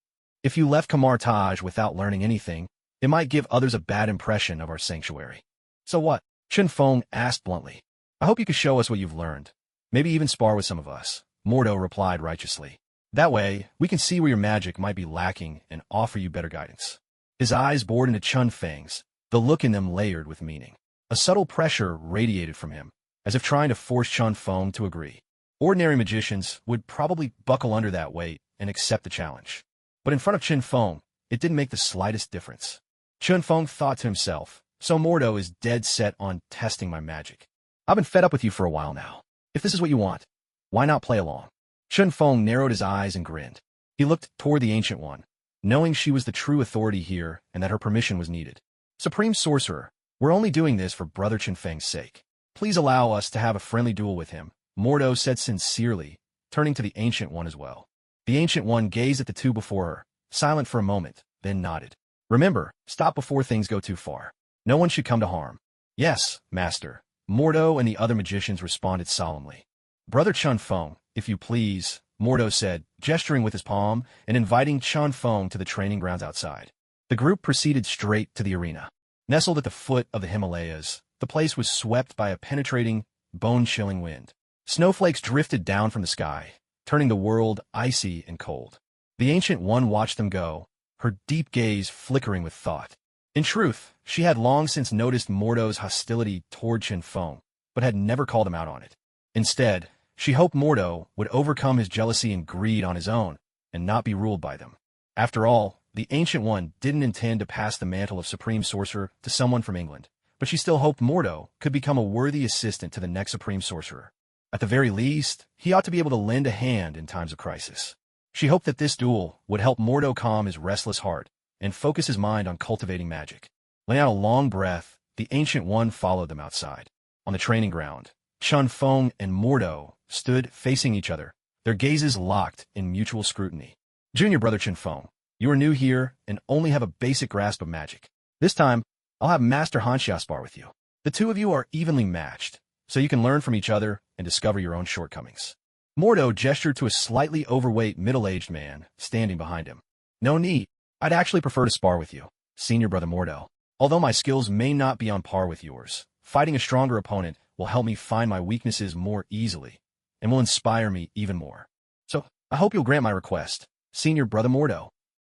If you left Kamatage without learning anything, it might give others a bad impression of our sanctuary." "So what?" Chen Feng asked bluntly. "I hope you can show us what you've learned. Maybe even spar with some of us, Mordo replied righteously. That way, we can see where your magic might be lacking and offer you better guidance. His eyes bored into Chun Feng's, the look in them layered with meaning. A subtle pressure radiated from him, as if trying to force Chun Feng to agree. Ordinary magicians would probably buckle under that weight and accept the challenge. But in front of Chun Feng, it didn't make the slightest difference. Chun Feng thought to himself, so Mordo is dead set on testing my magic. I've been fed up with you for a while now. If this is what you want, why not play along? Chun Feng narrowed his eyes and grinned. He looked toward the Ancient One, knowing she was the true authority here and that her permission was needed. Supreme Sorcerer, we're only doing this for Brother Chun Feng's sake. Please allow us to have a friendly duel with him, Mordo said sincerely, turning to the Ancient One as well. The Ancient One gazed at the two before her, silent for a moment, then nodded. Remember, stop before things go too far. No one should come to harm. Yes, Master. Mordo and the other magicians responded solemnly. Brother Chun Feng, if you please, Mordo said, gesturing with his palm and inviting Chun Feng to the training grounds outside. The group proceeded straight to the arena. Nestled at the foot of the Himalayas, the place was swept by a penetrating, bone-chilling wind. Snowflakes drifted down from the sky, turning the world icy and cold. The Ancient One watched them go, her deep gaze flickering with thought. In truth, she had long since noticed Mordo's hostility toward Chun Feng, but had never called him out on it. Instead, she hoped Mordo would overcome his jealousy and greed on his own, and not be ruled by them. After all, the Ancient One didn't intend to pass the mantle of Supreme Sorcerer to someone from England, but she still hoped Mordo could become a worthy assistant to the next Supreme Sorcerer. At the very least, he ought to be able to lend a hand in times of crisis. She hoped that this duel would help Mordo calm his restless heart and focus his mind on cultivating magic. Letting out a long breath, the Ancient One followed them outside. On the training ground, Chun Feng and Mordo stood facing each other, their gazes locked in mutual scrutiny. Junior Brother Chun Feng, you are new here and only have a basic grasp of magic. This time, I'll have Master Hanxia spar with you. The two of you are evenly matched, so you can learn from each other and discover your own shortcomings. Mordo gestured to a slightly overweight middle-aged man standing behind him. No need. I'd actually prefer to spar with you, Senior Brother Mordo. Although my skills may not be on par with yours, fighting a stronger opponent will help me find my weaknesses more easily and will inspire me even more. So, I hope you'll grant my request, Senior Brother Mordo.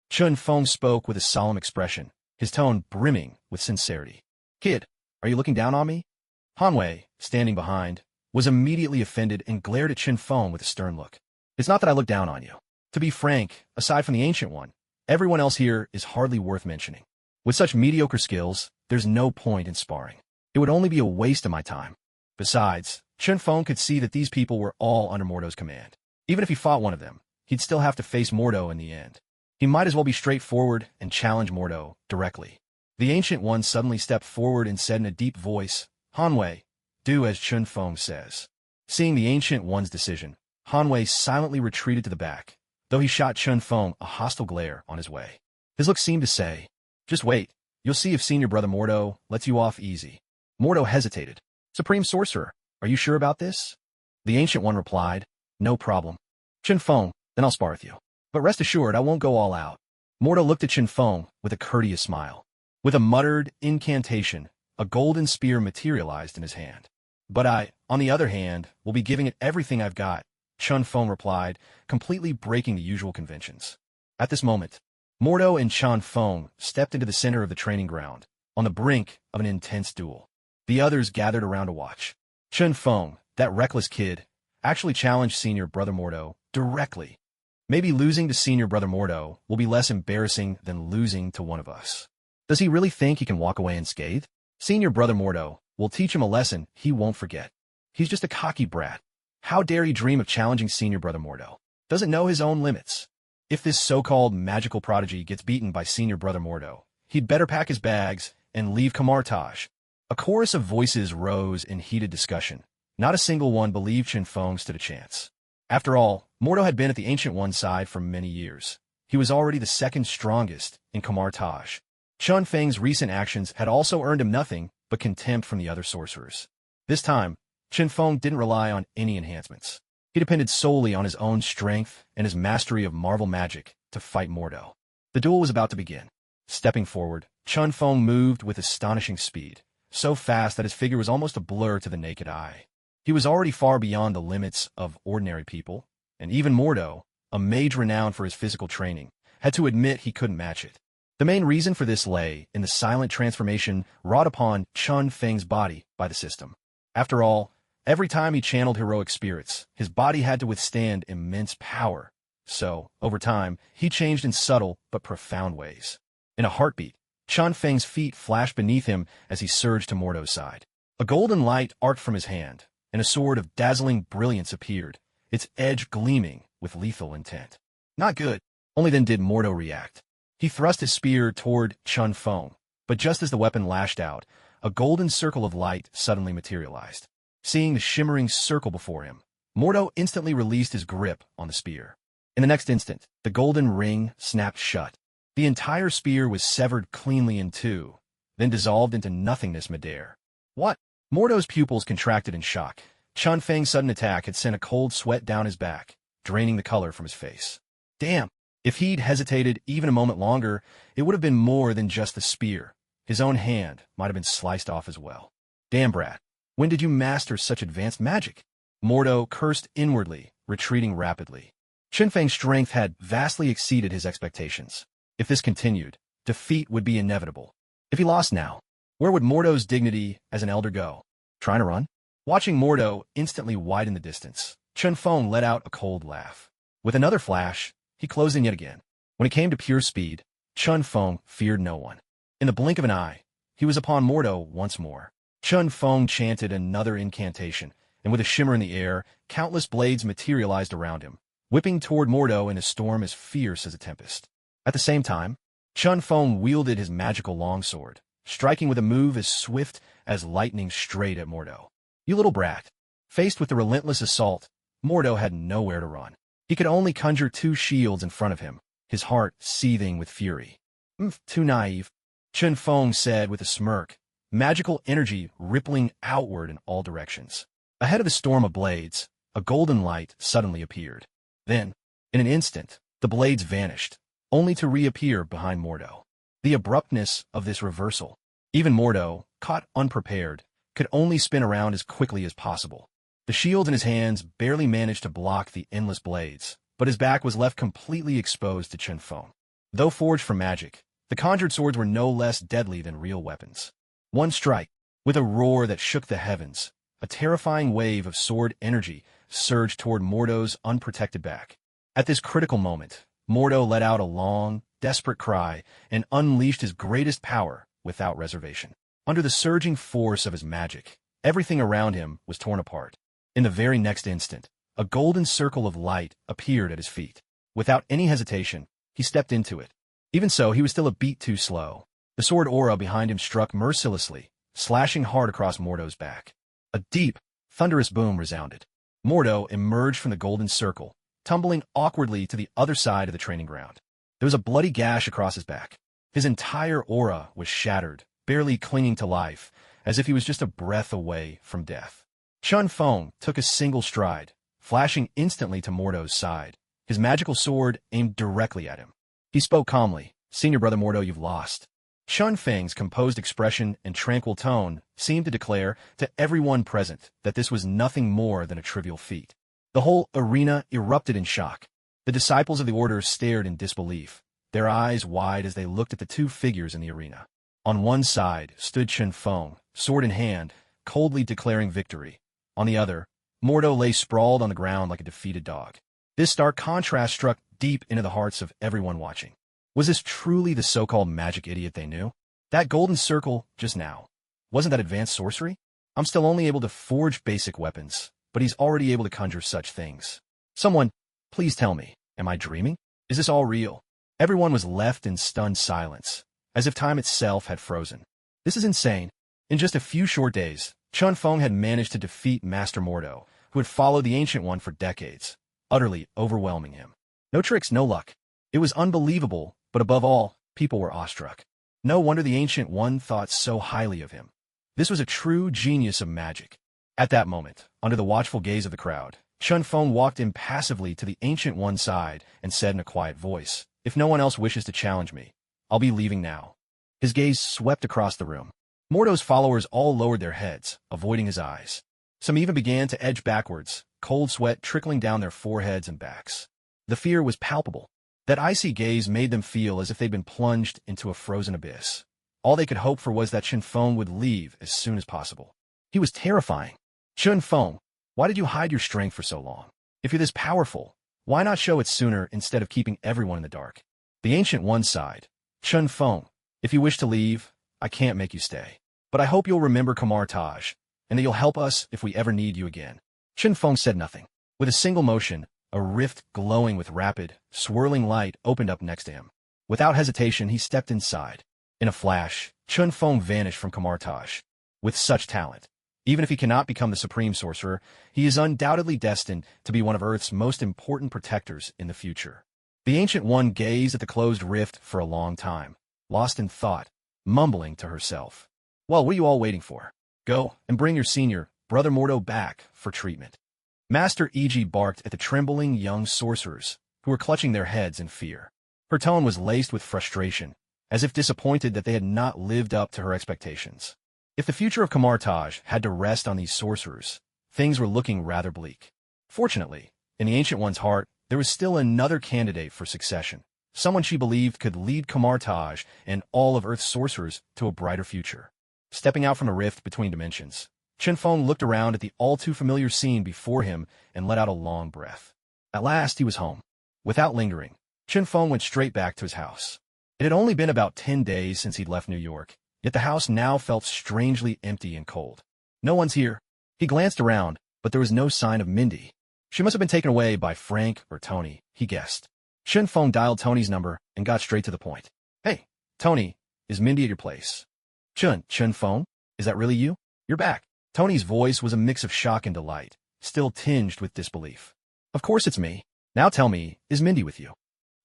Chun Feng spoke with a solemn expression, his tone brimming with sincerity. Kid, are you looking down on me? Hanwei, standing behind, was immediately offended and glared at Chun Feng with a stern look. It's not that I look down on you. To be frank, aside from the Ancient One, everyone else here is hardly worth mentioning. With such mediocre skills, there's no point in sparring. It would only be a waste of my time. Besides, Chun Feng could see that these people were all under Mordo's command. Even if he fought one of them, he'd still have to face Mordo in the end. He might as well be straightforward and challenge Mordo directly. The Ancient One suddenly stepped forward and said in a deep voice, Hanwei, do as Chun Feng says. Seeing the Ancient One's decision, Hanwei silently retreated to the back, though he shot Chun Feng a hostile glare on his way. His look seemed to say, just wait, you'll see if Senior Brother Mordo lets you off easy. Mordo hesitated. Supreme Sorcerer, are you sure about this? The Ancient One replied, no problem. Chun Feng, then I'll spar with you. But rest assured I won't go all out. Mordo looked at Chun Feng with a courteous smile. With a muttered incantation, a golden spear materialized in his hand. But I, on the other hand, will be giving it everything I've got, Chun Feng replied, completely breaking the usual conventions. At this moment, Mordo and Chun Feng stepped into the center of the training ground, on the brink of an intense duel. The others gathered around to watch. Chun Feng, that reckless kid, actually challenged Senior Brother Mordo directly. Maybe losing to Senior Brother Mordo will be less embarrassing than losing to one of us. Does he really think he can walk away unscathed? Senior Brother Mordo will teach him a lesson he won't forget. He's just a cocky brat. How dare he dream of challenging Senior Brother Mordo? Doesn't know his own limits. If this so-called magical prodigy gets beaten by Senior Brother Mordo, he'd better pack his bags and leave Kamartaj. A chorus of voices rose in heated discussion. Not a single one believed Chun Feng stood a chance. After all, Mordo had been at the Ancient One's side for many years. He was already the second strongest in Kamartaj. Chun Feng's recent actions had also earned him nothing but contempt from the other sorcerers. This time, Chun Feng didn't rely on any enhancements. He depended solely on his own strength and his mastery of marvel magic to fight Mordo. The duel was about to begin. Stepping forward, Chun Feng moved with astonishing speed, so fast that his figure was almost a blur to the naked eye. He was already far beyond the limits of ordinary people, and even Mordo, a mage renowned for his physical training, had to admit he couldn't match it. The main reason for this lay in the silent transformation wrought upon Chun Feng's body by the system. After all, every time he channeled heroic spirits, his body had to withstand immense power. So, over time, he changed in subtle but profound ways. In a heartbeat, Chun Feng's feet flashed beneath him as he surged to Mordo's side. A golden light arced from his hand, and a sword of dazzling brilliance appeared, its edge gleaming with lethal intent. Not good. Only then did Mordo react. He thrust his spear toward Chun Feng, but just as the weapon lashed out, a golden circle of light suddenly materialized. Seeing the shimmering circle before him, Mordo instantly released his grip on the spear. In the next instant, the golden ring snapped shut. The entire spear was severed cleanly in two, then dissolved into nothingness midair. What? Mordo's pupils contracted in shock. Chun Feng's sudden attack had sent a cold sweat down his back, draining the color from his face. Damn! If he'd hesitated even a moment longer, it would have been more than just the spear. His own hand might have been sliced off as well. Damn, brat. When did you master such advanced magic? Mordo cursed inwardly, retreating rapidly. Chun Feng's strength had vastly exceeded his expectations. If this continued, defeat would be inevitable. If he lost now, where would Mordo's dignity as an elder go? Trying to run? Watching Mordo instantly widen the distance, Chun Feng let out a cold laugh. With another flash, he closed in yet again. When it came to pure speed, Chun Feng feared no one. In the blink of an eye, he was upon Mordo once more. Chun Feng chanted another incantation, and with a shimmer in the air, countless blades materialized around him, whipping toward Mordo in a storm as fierce as a tempest. At the same time, Chun Feng wielded his magical longsword, striking with a move as swift as lightning straight at Mordo. You little brat. Faced with the relentless assault, Mordo had nowhere to run. He could only conjure two shields in front of him, his heart seething with fury. Too naive, Chun Feng said with a smirk, magical energy rippling outward in all directions. Ahead of the storm of blades, a golden light suddenly appeared. Then, in an instant, the blades vanished, only to reappear behind Mordo. The abruptness of this reversal. Even Mordo, caught unprepared, could only spin around as quickly as possible. The shield in his hands barely managed to block the endless blades, but his back was left completely exposed to Chun Feng. Though forged from magic, the conjured swords were no less deadly than real weapons. One strike, with a roar that shook the heavens, a terrifying wave of sword energy surged toward Mordo's unprotected back. At this critical moment, Mordo let out a long, desperate cry and unleashed his greatest power without reservation. Under the surging force of his magic, everything around him was torn apart. In the very next instant, a golden circle of light appeared at his feet. Without any hesitation, he stepped into it. Even so, he was still a beat too slow. The sword aura behind him struck mercilessly, slashing hard across Mordo's back. A deep, thunderous boom resounded. Mordo emerged from the golden circle, tumbling awkwardly to the other side of the training ground. There was a bloody gash across his back. His entire aura was shattered, barely clinging to life, as if he was just a breath away from death. Chun Feng took a single stride, flashing instantly to Mordo's side, his magical sword aimed directly at him. He spoke calmly, "Senior brother Mordo, you've lost." Chun Feng's composed expression and tranquil tone seemed to declare to everyone present that this was nothing more than a trivial feat. The whole arena erupted in shock. The disciples of the order stared in disbelief, their eyes wide as they looked at the two figures in the arena. On one side stood Chun Feng, sword in hand, coldly declaring victory. On the other, Mordo lay sprawled on the ground like a defeated dog. This stark contrast struck deep into the hearts of everyone watching. Was this truly the so-called magic idiot they knew? That golden circle just now, wasn't that advanced sorcery? I'm still only able to forge basic weapons, but he's already able to conjure such things. Someone, please tell me, am I dreaming? Is this all real? Everyone was left in stunned silence, as if time itself had frozen. This is insane. In just a few short days, Chun Feng had managed to defeat Master Mordo, who had followed the Ancient One for decades, utterly overwhelming him. No tricks, no luck. It was unbelievable, but above all, people were awestruck. No wonder the Ancient One thought so highly of him. This was a true genius of magic. At that moment, under the watchful gaze of the crowd, Chun Feng walked impassively to the Ancient One's side and said in a quiet voice, "If no one else wishes to challenge me, I'll be leaving now." His gaze swept across the room. Mordo's followers all lowered their heads, avoiding his eyes. Some even began to edge backwards, cold sweat trickling down their foreheads and backs. The fear was palpable. That icy gaze made them feel as if they'd been plunged into a frozen abyss. All they could hope for was that Chinfeng would leave as soon as possible. He was terrifying. Chinfeng, why did you hide your strength for so long? If you're this powerful, why not show it sooner instead of keeping everyone in the dark? The Ancient One sighed. Chinfeng, if you wish to leave, I can't make you stay. But I hope you'll remember Kamartaj, and that you'll help us if we ever need you again. Chinfeng said nothing. With a single motion, a rift glowing with rapid, swirling light opened up next to him. Without hesitation, he stepped inside. In a flash, Chinfeng vanished from Kamartaj. With such talent, even if he cannot become the supreme sorcerer, he is undoubtedly destined to be one of Earth's most important protectors in the future. The Ancient One gazed at the closed rift for a long time, lost in thought, mumbling to herself. Well, what are you all waiting for? Go and bring your senior, Brother Mordo, back for treatment. Master E.G. barked at the trembling young sorcerers, who were clutching their heads in fear. Her tone was laced with frustration, as if disappointed that they had not lived up to her expectations. If the future of Kamartaj had to rest on these sorcerers, things were looking rather bleak. Fortunately, in the Ancient One's heart, there was still another candidate for succession, someone she believed could lead Kamartaj and all of Earth's sorcerers to a brighter future. Stepping out from a rift between dimensions, Chinfeng looked around at the all-too-familiar scene before him and let out a long breath. At last, he was home. Without lingering, Chinfeng went straight back to his house. It had only been about 10 days since he'd left New York, yet the house now felt strangely empty and cold. No one's here. He glanced around, but there was no sign of Mindy. She must have been taken away by Frank or Tony, he guessed. Chinfeng dialed Tony's number and got straight to the point. Hey, Tony, is Mindy at your place? Chinfeng, is that really you? You're back. Tony's voice was a mix of shock and delight, still tinged with disbelief. Of course it's me. Now tell me, is Mindy with you?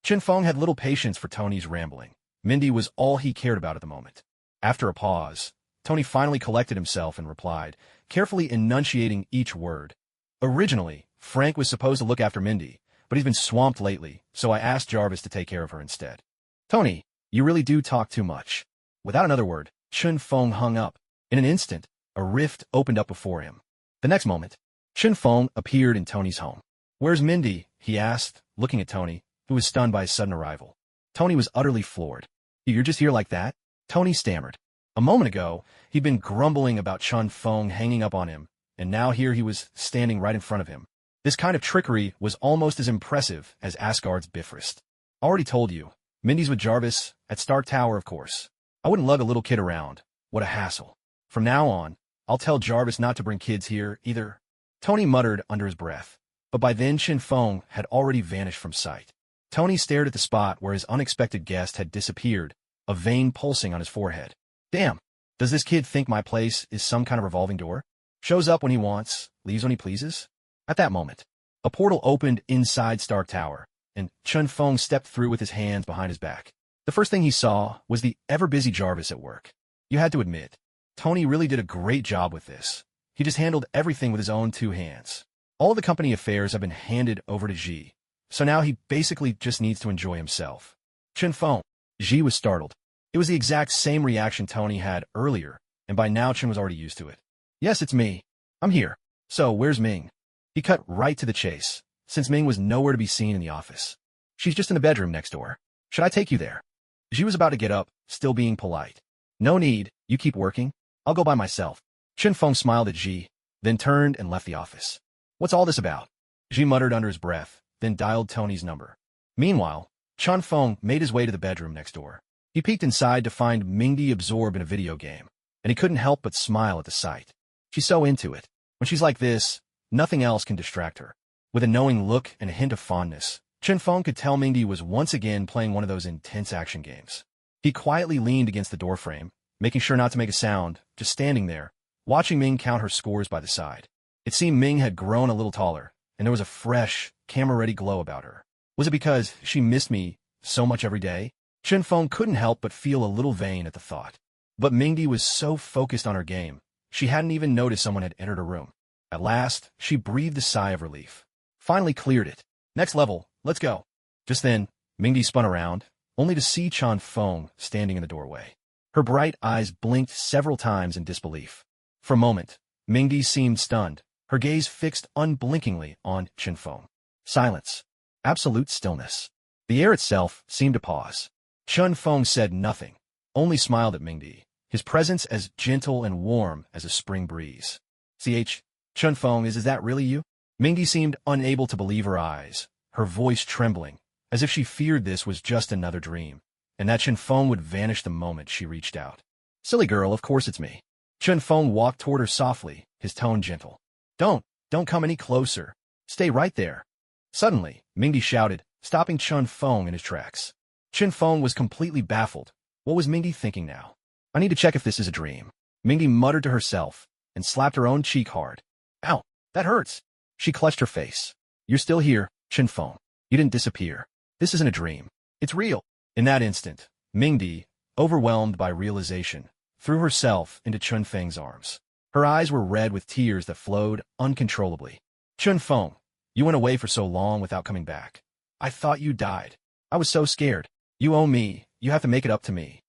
Chinfeng had little patience for Tony's rambling. Mindy was all he cared about at the moment. After a pause, Tony finally collected himself and replied, carefully enunciating each word. Originally, Frank was supposed to look after Mindy, but he's been swamped lately, so I asked Jarvis to take care of her instead. Tony, you really do talk too much. Without another word, Chinfeng hung up. In an instant, a rift opened up before him. The next moment, Chinfeng appeared in Tony's home. Where's Mindy? He asked, looking at Tony, who was stunned by his sudden arrival. Tony was utterly floored. You're just here like that? Tony stammered. A moment ago, he'd been grumbling about Chinfeng hanging up on him, and now here he was standing right in front of him. This kind of trickery was almost as impressive as Asgard's Bifrost. Already told you, Mindy's with Jarvis, at Stark Tower, of course. I wouldn't lug a little kid around. What a hassle. From now on, I'll tell Jarvis not to bring kids here, either. Tony muttered under his breath, but by then Chinfeng had already vanished from sight. Tony stared at the spot where his unexpected guest had disappeared, a vein pulsing on his forehead. Damn, does this kid think my place is some kind of revolving door? Shows up when he wants, leaves when he pleases? At that moment, a portal opened inside Stark Tower, and Chinfeng stepped through with his hands behind his back. The first thing he saw was the ever-busy Jarvis at work. You had to admit, Tony really did a great job with this. He just handled everything with his own two hands. All of the company affairs have been handed over to Ji, so now he basically just needs to enjoy himself. Chinfeng. Ji was startled. It was the exact same reaction Tony had earlier, and by now Chin was already used to it. Yes, it's me. I'm here. So, where's Ming? He cut right to the chase, since Ming was nowhere to be seen in the office. She's just in the bedroom next door. Should I take you there? Ji was about to get up, still being polite. No need, you keep working. I'll go by myself. Chinfeng smiled at Ji, then turned and left the office. What's all this about? Ji muttered under his breath, then dialed Tony's number. Meanwhile, Chinfeng made his way to the bedroom next door. He peeked inside to find Mingdi absorbed in a video game, and he couldn't help but smile at the sight. She's so into it. When she's like this, nothing else can distract her. With a knowing look and a hint of fondness, Chinfeng could tell Mingdi was once again playing one of those intense action games. He quietly leaned against the doorframe, making sure not to make a sound, just standing there, watching Ming count her scores by the side. It seemed Ming had grown a little taller, and there was a fresh, camera-ready glow about her. Was it because she missed me so much every day? Chinfeng couldn't help but feel a little vain at the thought. But Mingdi was so focused on her game, she hadn't even noticed someone had entered her room. At last, she breathed a sigh of relief. Finally cleared it. Next level, let's go. Just then, Mingdi spun around, only to see Chinfeng standing in the doorway. Her bright eyes blinked several times in disbelief. For a moment, Mingdi seemed stunned, her gaze fixed unblinkingly on Chunfeng. Silence. Absolute stillness. The air itself seemed to pause. Chunfeng said nothing, only smiled at Mingdi, his presence as gentle and warm as a spring breeze. Chunfeng, is that really you? Mingdi seemed unable to believe her eyes, her voice trembling, as if she feared this was just another dream, and that Chunfeng would vanish the moment she reached out. Silly girl, of course it's me. Chunfeng walked toward her softly, his tone gentle. Don't come any closer. Stay right there. Suddenly, Mingdi shouted, stopping Chunfeng in his tracks. Chunfeng was completely baffled. What was Mingdi thinking now? I need to check if this is a dream. Mingdi muttered to herself and slapped her own cheek hard. Ow, that hurts. She clutched her face. You're still here, Chunfeng. You didn't disappear. This isn't a dream. It's real. In that instant, Mingdi, overwhelmed by realization, threw herself into Chunfeng's arms. Her eyes were red with tears that flowed uncontrollably. Chunfeng, you went away for so long without coming back. I thought you died. I was so scared. You owe me. You have to make it up to me.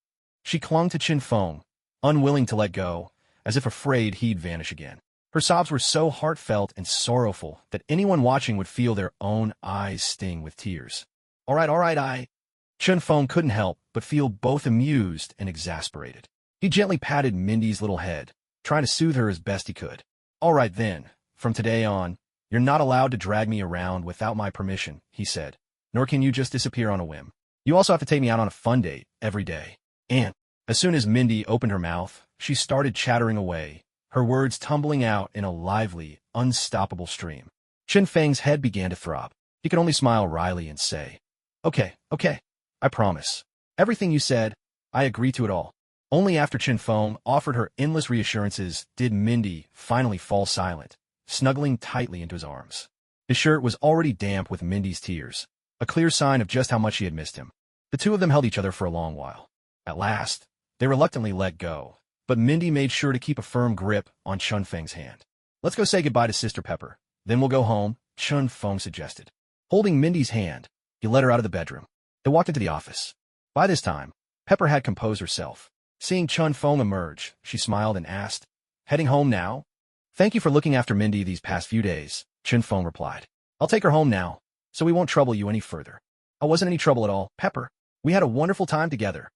She clung to Chunfeng, unwilling to let go, as if afraid he'd vanish again. Her sobs were so heartfelt and sorrowful that anyone watching would feel their own eyes sting with tears. All right, Chunfeng couldn't help but feel both amused and exasperated. He gently patted Mindy's little head, trying to soothe her as best he could. All right then, from today on, you're not allowed to drag me around without my permission, he said, nor can you just disappear on a whim. You also have to take me out on a fun date every day. And as soon as Mindy opened her mouth, she started chattering away, her words tumbling out in a lively, unstoppable stream. Chunfeng's head began to throb. He could only smile wryly and say, Okay, I promise. Everything you said, I agree to it all. Only after Chunfeng offered her endless reassurances did Mindy finally fall silent, snuggling tightly into his arms. His shirt was already damp with Mindy's tears, a clear sign of just how much she had missed him. The two of them held each other for a long while. At last, they reluctantly let go, but Mindy made sure to keep a firm grip on Chunfeng's hand. Let's go say goodbye to Sister Pepper. Then we'll go home, Chunfeng suggested. Holding Mindy's hand, he led her out of the bedroom. They walked into the office. By this time, Pepper had composed herself. Seeing Chunfeng emerge, she smiled and asked, Heading home now? Thank you for looking after Mindy these past few days, Chunfeng replied. I'll take her home now, so we won't trouble you any further. I wasn't any trouble at all, Pepper. We had a wonderful time together.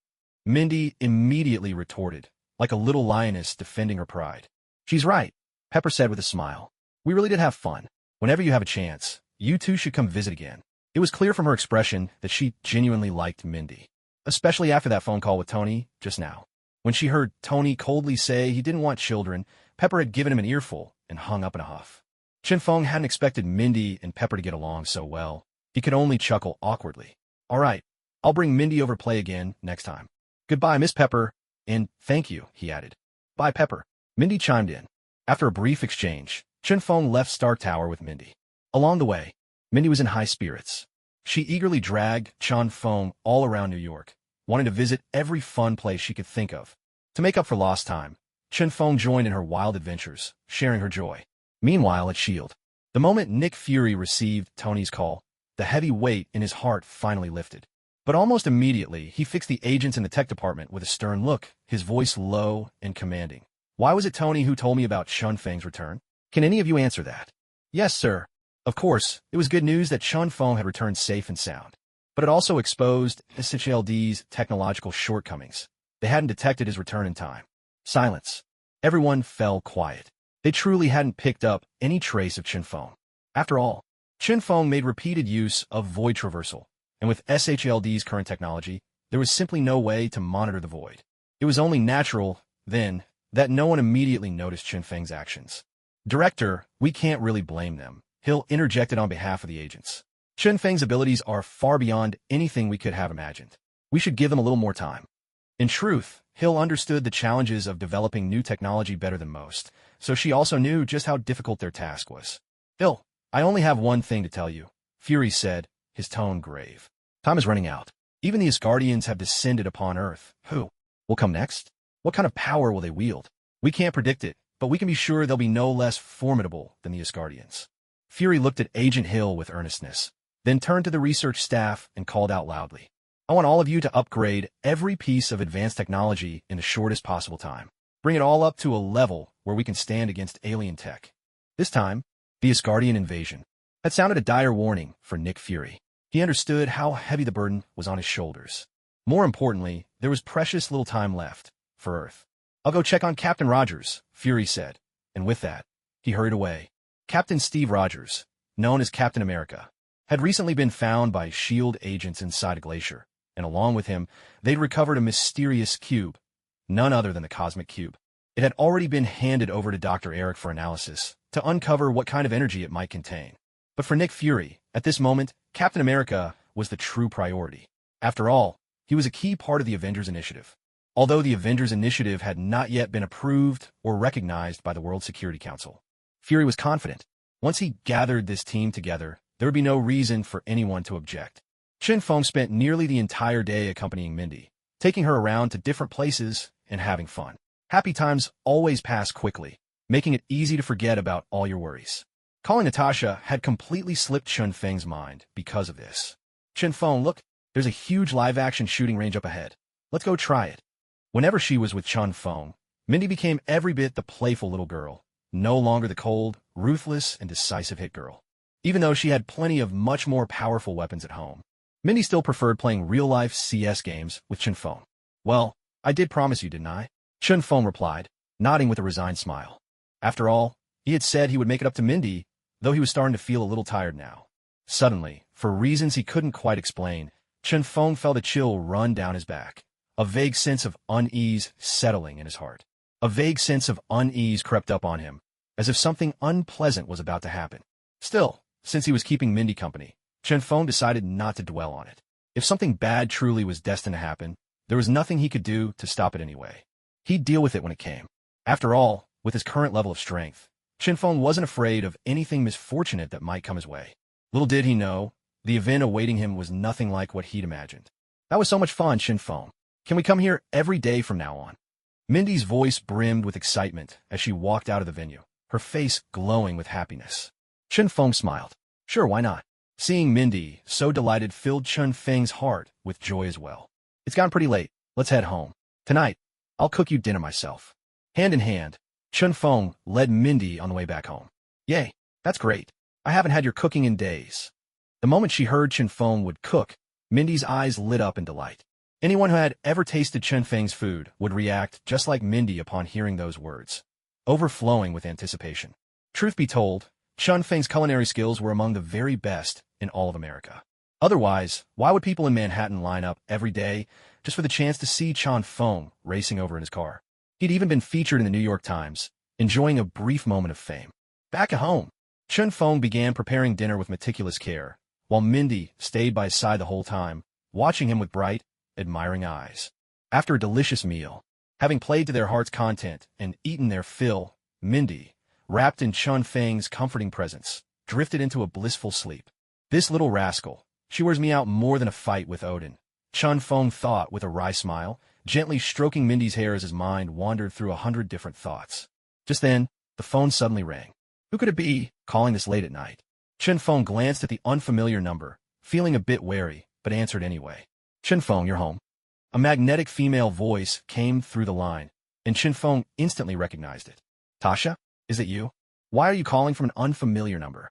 Mindy immediately retorted, like a little lioness defending her pride. She's right, Pepper said with a smile. We really did have fun. Whenever you have a chance, you two should come visit again. It was clear from her expression that she genuinely liked Mindy, especially after that phone call with Tony just now. When she heard Tony coldly say he didn't want children, Pepper had given him an earful and hung up in a huff. Chunfeng hadn't expected Mindy and Pepper to get along so well. He could only chuckle awkwardly. All right, I'll bring Mindy over to play again next time. Goodbye, Miss Pepper, and thank you, he added. Bye, Pepper. Mindy chimed in. After a brief exchange, Chunfeng left Stark Tower with Mindy. Along the way, Mindy was in high spirits. She eagerly dragged Chunfeng all around New York, wanting to visit every fun place she could think of. To make up for lost time, Chunfeng joined in her wild adventures, sharing her joy. Meanwhile, at S.H.I.E.L.D., the moment Nick Fury received Tony's call, the heavy weight in his heart finally lifted. But almost immediately, he fixed the agents in the tech department with a stern look, his voice low and commanding. Why was it Tony who told me about Chunfeng's return? Can any of you answer that? Yes, sir. Of course, it was good news that Chunfeng had returned safe and sound. But it also exposed S.H.I.E.L.D.'s technological shortcomings. They hadn't detected his return in time. Silence. Everyone fell quiet. They truly hadn't picked up any trace of Chunfeng. After all, Chunfeng made repeated use of void traversal, and with S.H.I.E.L.D.'s current technology, there was simply no way to monitor the void. It was only natural, then, that no one immediately noticed Chunfeng's actions. Director, we can't really blame them. Hill interjected on behalf of the agents. Chunfeng's abilities are far beyond anything we could have imagined. We should give them a little more time. In truth, Hill understood the challenges of developing new technology better than most, so she also knew just how difficult their task was. Hill, I only have one thing to tell you, Fury said, his tone grave. Time is running out. Even the Asgardians have descended upon Earth. Who will come next? What kind of power will they wield? We can't predict it, but we can be sure they'll be no less formidable than the Asgardians. Fury looked at Agent Hill with earnestness, then turned to the research staff and called out loudly. I want all of you to upgrade every piece of advanced technology in the shortest possible time. Bring it all up to a level where we can stand against alien tech. This time, the Asgardian invasion had sounded a dire warning for Nick Fury. He understood how heavy the burden was on his shoulders. More importantly, there was precious little time left for Earth. "I'll go check on Captain Rogers," Fury said, and with that, he hurried away. Captain Steve Rogers, known as Captain America, had recently been found by S.H.I.E.L.D. agents inside a glacier, and along with him, they'd recovered a mysterious cube, none other than the Cosmic Cube. It had already been handed over to Dr. Eric for analysis, to uncover what kind of energy it might contain. But for Nick Fury, at this moment, Captain America was the true priority. After all, he was a key part of the Avengers Initiative. Although the Avengers Initiative had not yet been approved or recognized by the World Security Council, Fury was confident. Once he gathered this team together, there would be no reason for anyone to object. Chen Feng spent nearly the entire day accompanying Mindy, taking her around to different places and having fun. Happy times always pass quickly, making it easy to forget about all your worries. Calling Natasha had completely slipped Chen Feng's mind because of this. "Chen Feng, look, there's a huge live-action shooting range up ahead. Let's go try it." Whenever she was with Chen Feng, Mindy became every bit the playful little girl, no longer the cold, ruthless, and decisive hit girl. Even though she had plenty of much more powerful weapons at home, Mindy still preferred playing real-life CS games with Chen Feng. "Well, I did promise you, didn't I?" Chen Feng replied, nodding with a resigned smile. After all, he had said he would make it up to Mindy, though he was starting to feel a little tired now. Suddenly, for reasons he couldn't quite explain, Chen Feng felt a chill run down his back. A vague sense of unease settling in his heart. A vague sense of unease crept up on him, as if something unpleasant was about to happen. Still, since he was keeping Mindy company, Chen Feng decided not to dwell on it. If something bad truly was destined to happen, there was nothing he could do to stop it anyway. He'd deal with it when it came. After all, with his current level of strength, Chen Feng wasn't afraid of anything misfortunate that might come his way. Little did he know, the event awaiting him was nothing like what he'd imagined. "That was so much fun, Chen Feng. Can we come here every day from now on?" Mindy's voice brimmed with excitement as she walked out of the venue, her face glowing with happiness. Chen Feng smiled. Sure, why not? Seeing Mindy so delighted filled Chen Feng's heart with joy as well. "It's gotten pretty late. Let's head home. Tonight, I'll cook you dinner myself." Hand in hand, Chen Feng led Mindy on the way back home. "Yay, that's great. I haven't had your cooking in days." The moment she heard Chen Feng would cook, Mindy's eyes lit up in delight. Anyone who had ever tasted Chen Feng's food would react just like Mindy upon hearing those words, overflowing with anticipation. Truth be told, Chen Feng's culinary skills were among the very best in all of America. Otherwise, why would people in Manhattan line up every day just for the chance to see Chen Feng racing over in his car? He'd even been featured in the New York Times, enjoying a brief moment of fame. Back at home, Chen Feng began preparing dinner with meticulous care, while Mindy stayed by his side the whole time, watching him with bright, admiring eyes. After a delicious meal, having played to their heart's content and eaten their fill, Mindy, wrapped in Chen Feng's comforting presence, drifted into a blissful sleep. "This little rascal, she wears me out more than a fight with Odin," Chen Feng thought with a wry smile, gently stroking Mindy's hair as his mind wandered through 100 different thoughts. Just then, the phone suddenly rang. Who could it be, calling this late at night? Chen Feng glanced at the unfamiliar number, feeling a bit wary, but answered anyway. "Chen Feng, you're home." A magnetic female voice came through the line, and Chen Feng instantly recognized it. "Tasha, is it you? Why are you calling from an unfamiliar number?"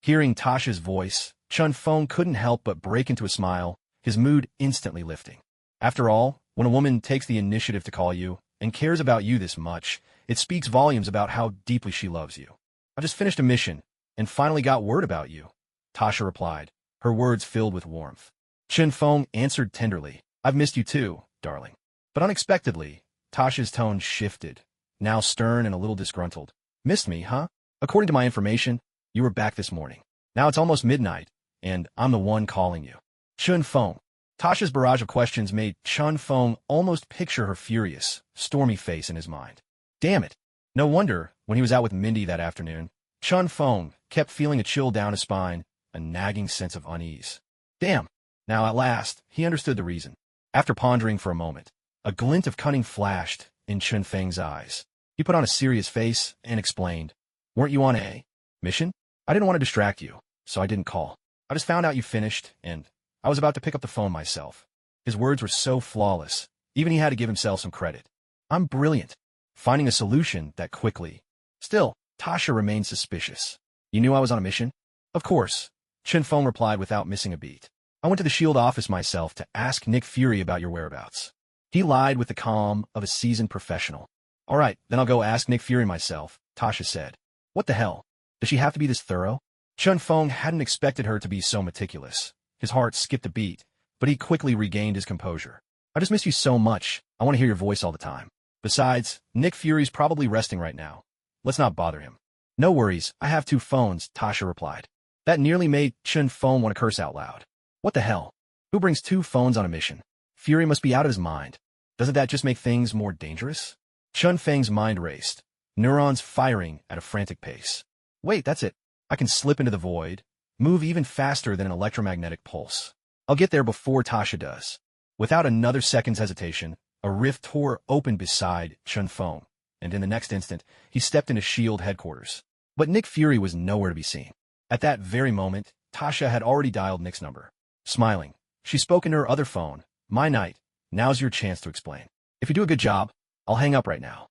Hearing Tasha's voice, Chen Feng couldn't help but break into a smile, his mood instantly lifting. After all, when a woman takes the initiative to call you and cares about you this much, it speaks volumes about how deeply she loves you. "I just finished a mission and finally got word about you," Tasha replied, her words filled with warmth. Chen Feng answered tenderly, "I've missed you too, darling." But unexpectedly, Tasha's tone shifted, now stern and a little disgruntled. "Missed me, huh? According to my information, you were back this morning. Now it's almost midnight, and I'm the one calling you." Chen Feng. Tasha's barrage of questions made Chen Feng almost picture her furious, stormy face in his mind. Damn it. No wonder, when he was out with Mindy that afternoon, Chen Feng kept feeling a chill down his spine, a nagging sense of unease. Damn. Now at last, he understood the reason. After pondering for a moment, a glint of cunning flashed in Chen Feng's eyes. He put on a serious face and explained, "Weren't you on a mission? I didn't want to distract you, so I didn't call. I just found out you finished, and I was about to pick up the phone myself." His words were so flawless, even he had to give himself some credit. "I'm brilliant. Finding a solution that quickly. Still, Tasha remained suspicious. You knew I was on a mission? Of course, Chen Feng replied without missing a beat. I went to the S.H.I.E.L.D. office myself to ask Nick Fury about your whereabouts. He lied with the calm of a seasoned professional. All right, then I'll go ask Nick Fury myself, Tasha said. What the hell? Does she have to be this thorough? Chen Feng hadn't expected her to be so meticulous. His heart skipped a beat, but he quickly regained his composure. I just miss you so much. I want to hear your voice all the time. Besides, Nick Fury's probably resting right now. Let's not bother him. No worries, I have 2 phones, Tasha replied. That nearly made Chen Feng want to curse out loud. What the hell? Who brings 2 phones on a mission? Fury must be out of his mind. Doesn't that just make things more dangerous? Chen Feng's mind raced, neurons firing at a frantic pace. Wait, that's it. I can slip into the void, move even faster than an electromagnetic pulse. I'll get there before Tasha does. Without another second's hesitation, a rift tore open beside Chen Feng, and in the next instant, he stepped into S.H.I.E.L.D. headquarters. But Nick Fury was nowhere to be seen. At that very moment, Tasha had already dialed Nick's number. Smiling, she spoke into her other phone. My knight, now's your chance to explain. If you do a good job, I'll hang up right now.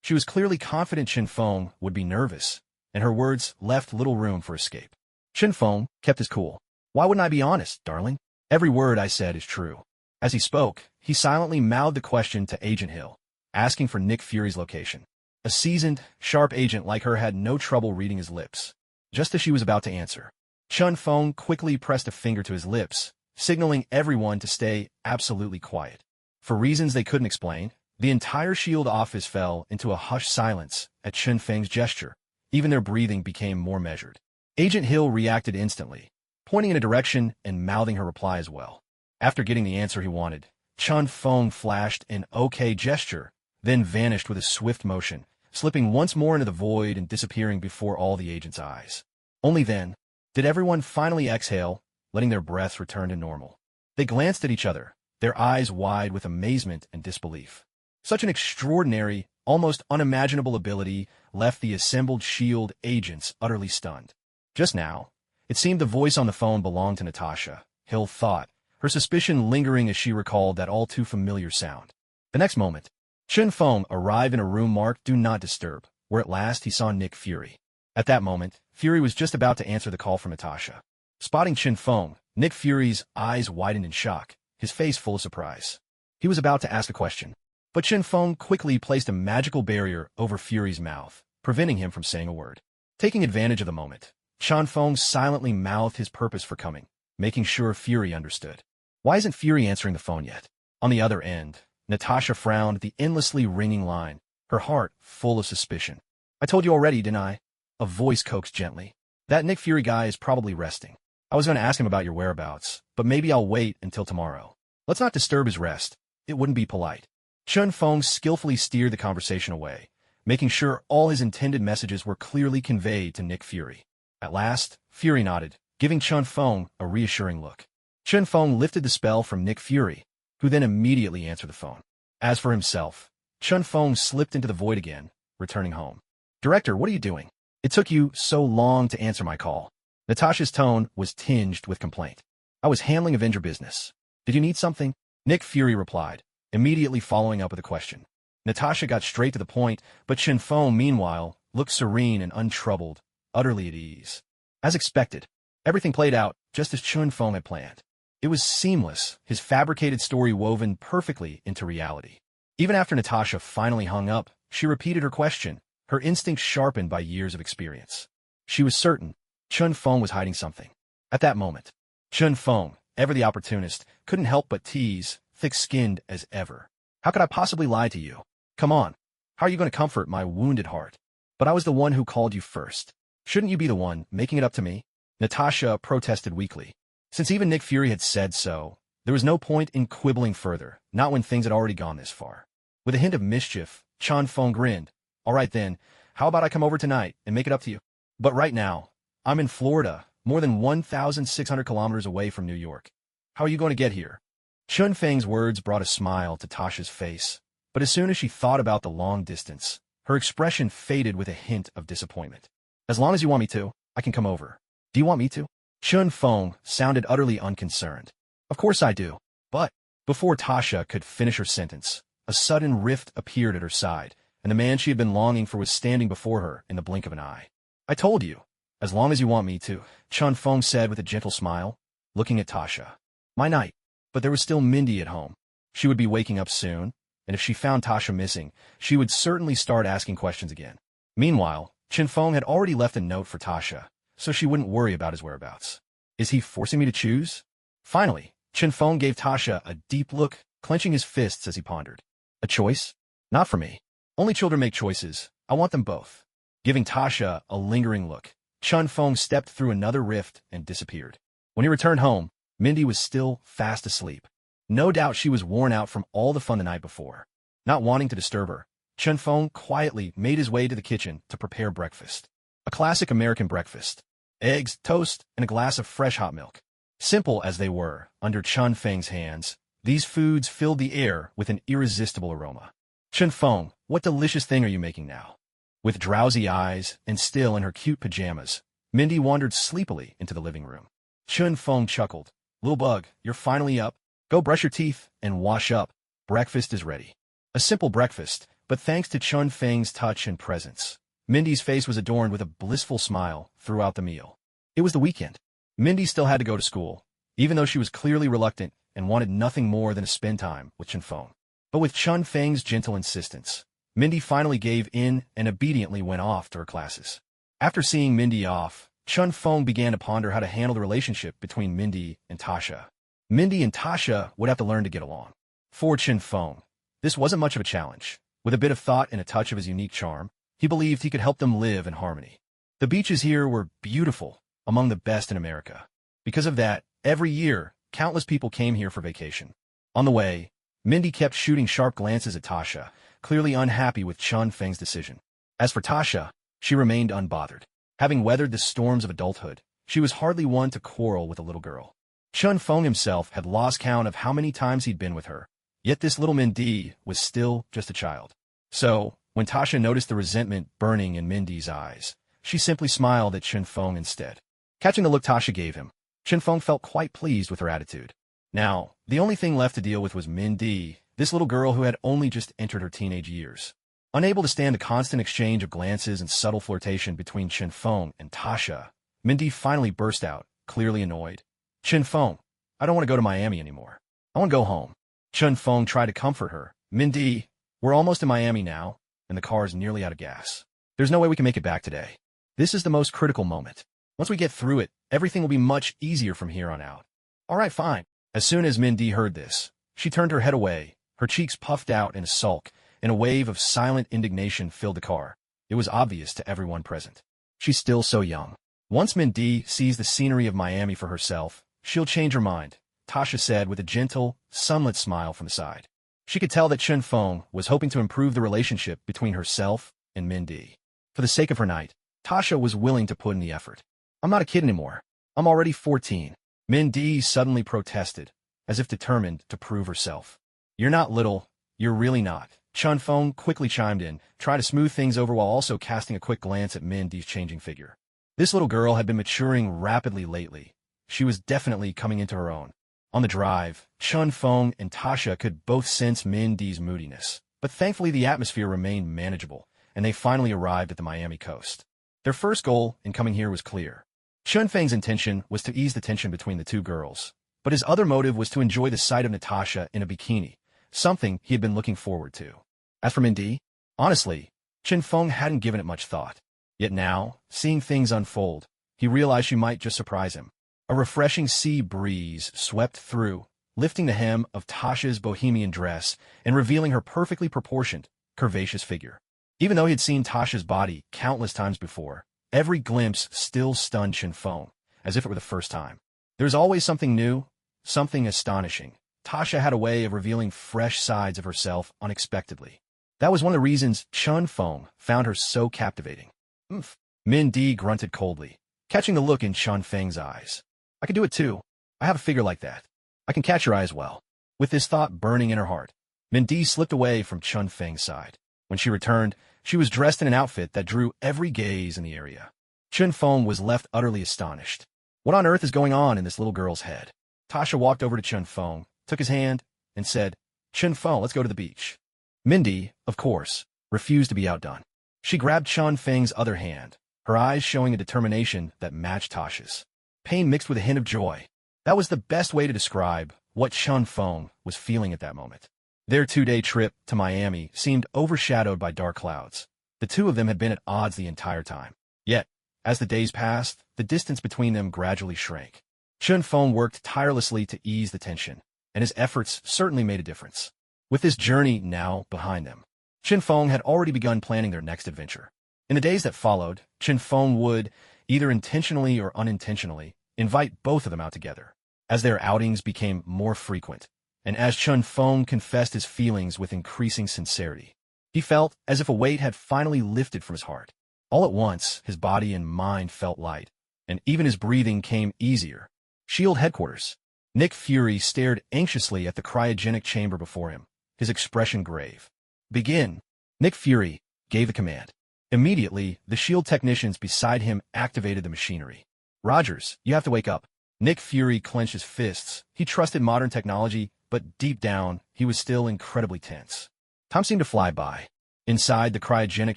She was clearly confident Chen Feng would be nervous, and her words left little room for escape. Chen Feng kept his cool. Why wouldn't I be honest, darling? Every word I said is true. As he spoke, he silently mouthed the question to Agent Hill, asking for Nick Fury's location. A seasoned, sharp agent like her had no trouble reading his lips. Just as she was about to answer, Chen Feng quickly pressed a finger to his lips, signaling everyone to stay absolutely quiet. For reasons they couldn't explain, the entire S.H.I.E.L.D. office fell into a hushed silence at Chen Feng's gesture. Even their breathing became more measured. Agent Hill reacted instantly, pointing in a direction and mouthing her reply as well. After getting the answer he wanted, Chen Feng flashed an OK gesture, then vanished with a swift motion, slipping once more into the void and disappearing before all the agents' eyes. Only then did everyone finally exhale, letting their breaths return to normal. They glanced at each other, their eyes wide with amazement and disbelief. Such an extraordinary, almost unimaginable ability left the assembled S.H.I.E.L.D. agents utterly stunned. Just now, it seemed the voice on the phone belonged to Natasha, Hill thought, her suspicion lingering as she recalled that all-too-familiar sound. The next moment, Chen Feng arrived in a room marked Do Not Disturb, where at last he saw Nick Fury. At that moment, Fury was just about to answer the call from Natasha. Spotting Chen Feng, Nick Fury's eyes widened in shock, his face full of surprise. He was about to ask a question, but Chen Feng quickly placed a magical barrier over Fury's mouth, preventing him from saying a word. Taking advantage of the moment, Chen Feng silently mouthed his purpose for coming, making sure Fury understood. Why isn't Fury answering the phone yet? On the other end, Natasha frowned at the endlessly ringing line, her heart full of suspicion. I told you already, didn't I? A voice coaxed gently. That Nick Fury guy is probably resting. I was going to ask him about your whereabouts, but maybe I'll wait until tomorrow. Let's not disturb his rest. It wouldn't be polite. Chen Feng skillfully steered the conversation away, making sure all his intended messages were clearly conveyed to Nick Fury. At last, Fury nodded, giving Chen Feng a reassuring look. Chen Feng lifted the spell from Nick Fury, who then immediately answered the phone. As for himself, Chen Feng slipped into the void again, returning home. Director, what are you doing? It took you so long to answer my call. Natasha's tone was tinged with complaint. I was handling Avenger business. Did you need something? Nick Fury replied, immediately following up with a question. Natasha got straight to the point, but Chen Feng, meanwhile, looked serene and untroubled, utterly at ease. As expected, everything played out just as Chen Feng had planned. It was seamless, his fabricated story woven perfectly into reality. Even after Natasha finally hung up, she repeated her question, her instincts sharpened by years of experience. She was certain Chen Feng was hiding something. At that moment, Chen Feng, ever the opportunist, couldn't help but tease, thick-skinned as ever. How could I possibly lie to you? Come on. How are you going to comfort my wounded heart? But I was the one who called you first. Shouldn't you be the one making it up to me? Natasha protested weakly. Since even Nick Fury had said so, there was no point in quibbling further, not when things had already gone this far. With a hint of mischief, Chen Feng grinned. All right then, how about I come over tonight and make it up to you? But right now, I'm in Florida, more than 1,600 kilometers away from New York. How are you going to get here? Chen Feng's words brought a smile to Tasha's face, but as soon as she thought about the long distance, her expression faded with a hint of disappointment. As long as you want me to, I can come over. Do you want me to? Chen Feng sounded utterly unconcerned. Of course I do. But, before Tasha could finish her sentence, a sudden rift appeared at her side, and the man she had been longing for was standing before her in the blink of an eye. "I told you, as long as you want me to," Chun Feng said with a gentle smile, looking at Tasha. "My night." But there was still Mindy at home. She would be waking up soon, and if she found Tasha missing, she would certainly start asking questions again. Meanwhile, Chun Feng had already left a note for Tasha, so she wouldn't worry about his whereabouts. Is he forcing me to choose? Finally, Chun Feng gave Tasha a deep look, clenching his fists as he pondered. A choice? Not for me. Only children make choices. I want them both. Giving Tasha a lingering look, Chun Feng stepped through another rift and disappeared. When he returned home, Mindy was still fast asleep. No doubt she was worn out from all the fun the night before. Not wanting to disturb her, Chun Feng quietly made his way to the kitchen to prepare breakfast. A classic American breakfast. Eggs, toast, and a glass of fresh hot milk. Simple as they were, under Chun Feng's hands, these foods filled the air with an irresistible aroma. "Chun Feng, what delicious thing are you making now?" With drowsy eyes and still in her cute pajamas, Mindy wandered sleepily into the living room. Chun Feng chuckled. "Little bug, you're finally up. Go brush your teeth and wash up. Breakfast is ready." A simple breakfast, but thanks to Chun Feng's touch and presence, Mindy's face was adorned with a blissful smile throughout the meal. It was the weekend. Mindy still had to go to school, even though she was clearly reluctant and wanted nothing more than to spend time with Chun Feng. But with Chun Feng's gentle insistence, Mindy finally gave in and obediently went off to her classes. After seeing Mindy off, Chun Feng began to ponder how to handle the relationship between Mindy and Tasha. Mindy and Tasha would have to learn to get along. For Chun Feng, this wasn't much of a challenge. With a bit of thought and a touch of his unique charm, he believed he could help them live in harmony. The beaches here were beautiful, among the best in America. Because of that, every year, countless people came here for vacation. On the way, Mindy kept shooting sharp glances at Tasha, clearly unhappy with Chun Feng's decision. As for Tasha, she remained unbothered. Having weathered the storms of adulthood, she was hardly one to quarrel with a little girl. Chun Feng himself had lost count of how many times he'd been with her, yet this little Mindy was still just a child. So, when Tasha noticed the resentment burning in Mindy's eyes, she simply smiled at Chun Feng instead. Catching the look Tasha gave him, Chun Feng felt quite pleased with her attitude. Now, the only thing left to deal with was Mindy, this little girl who had only just entered her teenage years. Unable to stand the constant exchange of glances and subtle flirtation between Chun Feng and Tasha, Mindy finally burst out, clearly annoyed. "Chun Feng, I don't want to go to Miami anymore. I want to go home." Chun Feng tried to comfort her. "Mindy, we're almost in Miami now, and the car is nearly out of gas. There's no way we can make it back today. This is the most critical moment. Once we get through it, everything will be much easier from here on out." "All right, fine." As soon as Mindy heard this, she turned her head away, her cheeks puffed out in a sulk, and a wave of silent indignation filled the car. It was obvious to everyone present. She's still so young. Once Mindy sees the scenery of Miami for herself, she'll change her mind, Tasha said with a gentle, sunlit smile from the side. She could tell that Chun Feng was hoping to improve the relationship between herself and Mindy. For the sake of her night, Tasha was willing to put in the effort. "I'm not a kid anymore. I'm already 14. Mindy suddenly protested, as if determined to prove herself. "You're not little. You're really not." Chun Feng quickly chimed in, trying to smooth things over while also casting a quick glance at Mindy's changing figure. This little girl had been maturing rapidly lately. She was definitely coming into her own. On the drive, Chun Feng and Tasha could both sense Mindy's moodiness, but thankfully the atmosphere remained manageable, and they finally arrived at the Miami coast. Their first goal in coming here was clear. Chun Feng's intention was to ease the tension between the two girls, but his other motive was to enjoy the sight of Natasha in a bikini, something he had been looking forward to. As for Mindy, honestly, Chun Feng hadn't given it much thought. Yet now, seeing things unfold, he realized she might just surprise him. A refreshing sea breeze swept through, lifting the hem of Tasha's bohemian dress and revealing her perfectly proportioned, curvaceous figure. Even though he had seen Tasha's body countless times before, every glimpse still stunned Chun Feng, as if it were the first time. There's always something new, something astonishing. Tasha had a way of revealing fresh sides of herself unexpectedly. That was one of the reasons Chun Feng found her so captivating. "Oomph." Mindy grunted coldly, catching the look in Chun Feng's eyes. "I could do it too. I have a figure like that. I can catch your eye as well." With this thought burning in her heart, Mindy slipped away from Chun Feng's side. When she returned, she was dressed in an outfit that drew every gaze in the area. Chun Feng was left utterly astonished. What on earth is going on in this little girl's head? Tasha walked over to Chun Feng, took his hand, and said, "Chun Feng, let's go to the beach." Mindy, of course, refused to be outdone. She grabbed Chun Feng's other hand, her eyes showing a determination that matched Tasha's. Pain mixed with a hint of joy. That was the best way to describe what Chun Feng was feeling at that moment. Their 2-day trip to Miami seemed overshadowed by dark clouds. The two of them had been at odds the entire time. Yet, as the days passed, the distance between them gradually shrank. Chun Feng worked tirelessly to ease the tension, and his efforts certainly made a difference. With this journey now behind them, Chun Feng had already begun planning their next adventure. In the days that followed, Chun Feng would, either intentionally or unintentionally, invite both of them out together. As their outings became more frequent, and as Chun Feng confessed his feelings with increasing sincerity, he felt as if a weight had finally lifted from his heart. All at once, his body and mind felt light, and even his breathing came easier. SHIELD headquarters. Nick Fury stared anxiously at the cryogenic chamber before him, his expression grave. Begin. Nick Fury gave the command. Immediately, the SHIELD technicians beside him activated the machinery. Rogers, you have to wake up. Nick Fury clenched his fists. He trusted modern technology, but deep down, he was still incredibly tense. Time seemed to fly by. Inside the cryogenic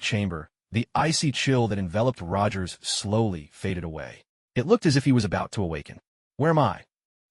chamber, the icy chill that enveloped Rogers slowly faded away. It looked as if he was about to awaken. Where am I?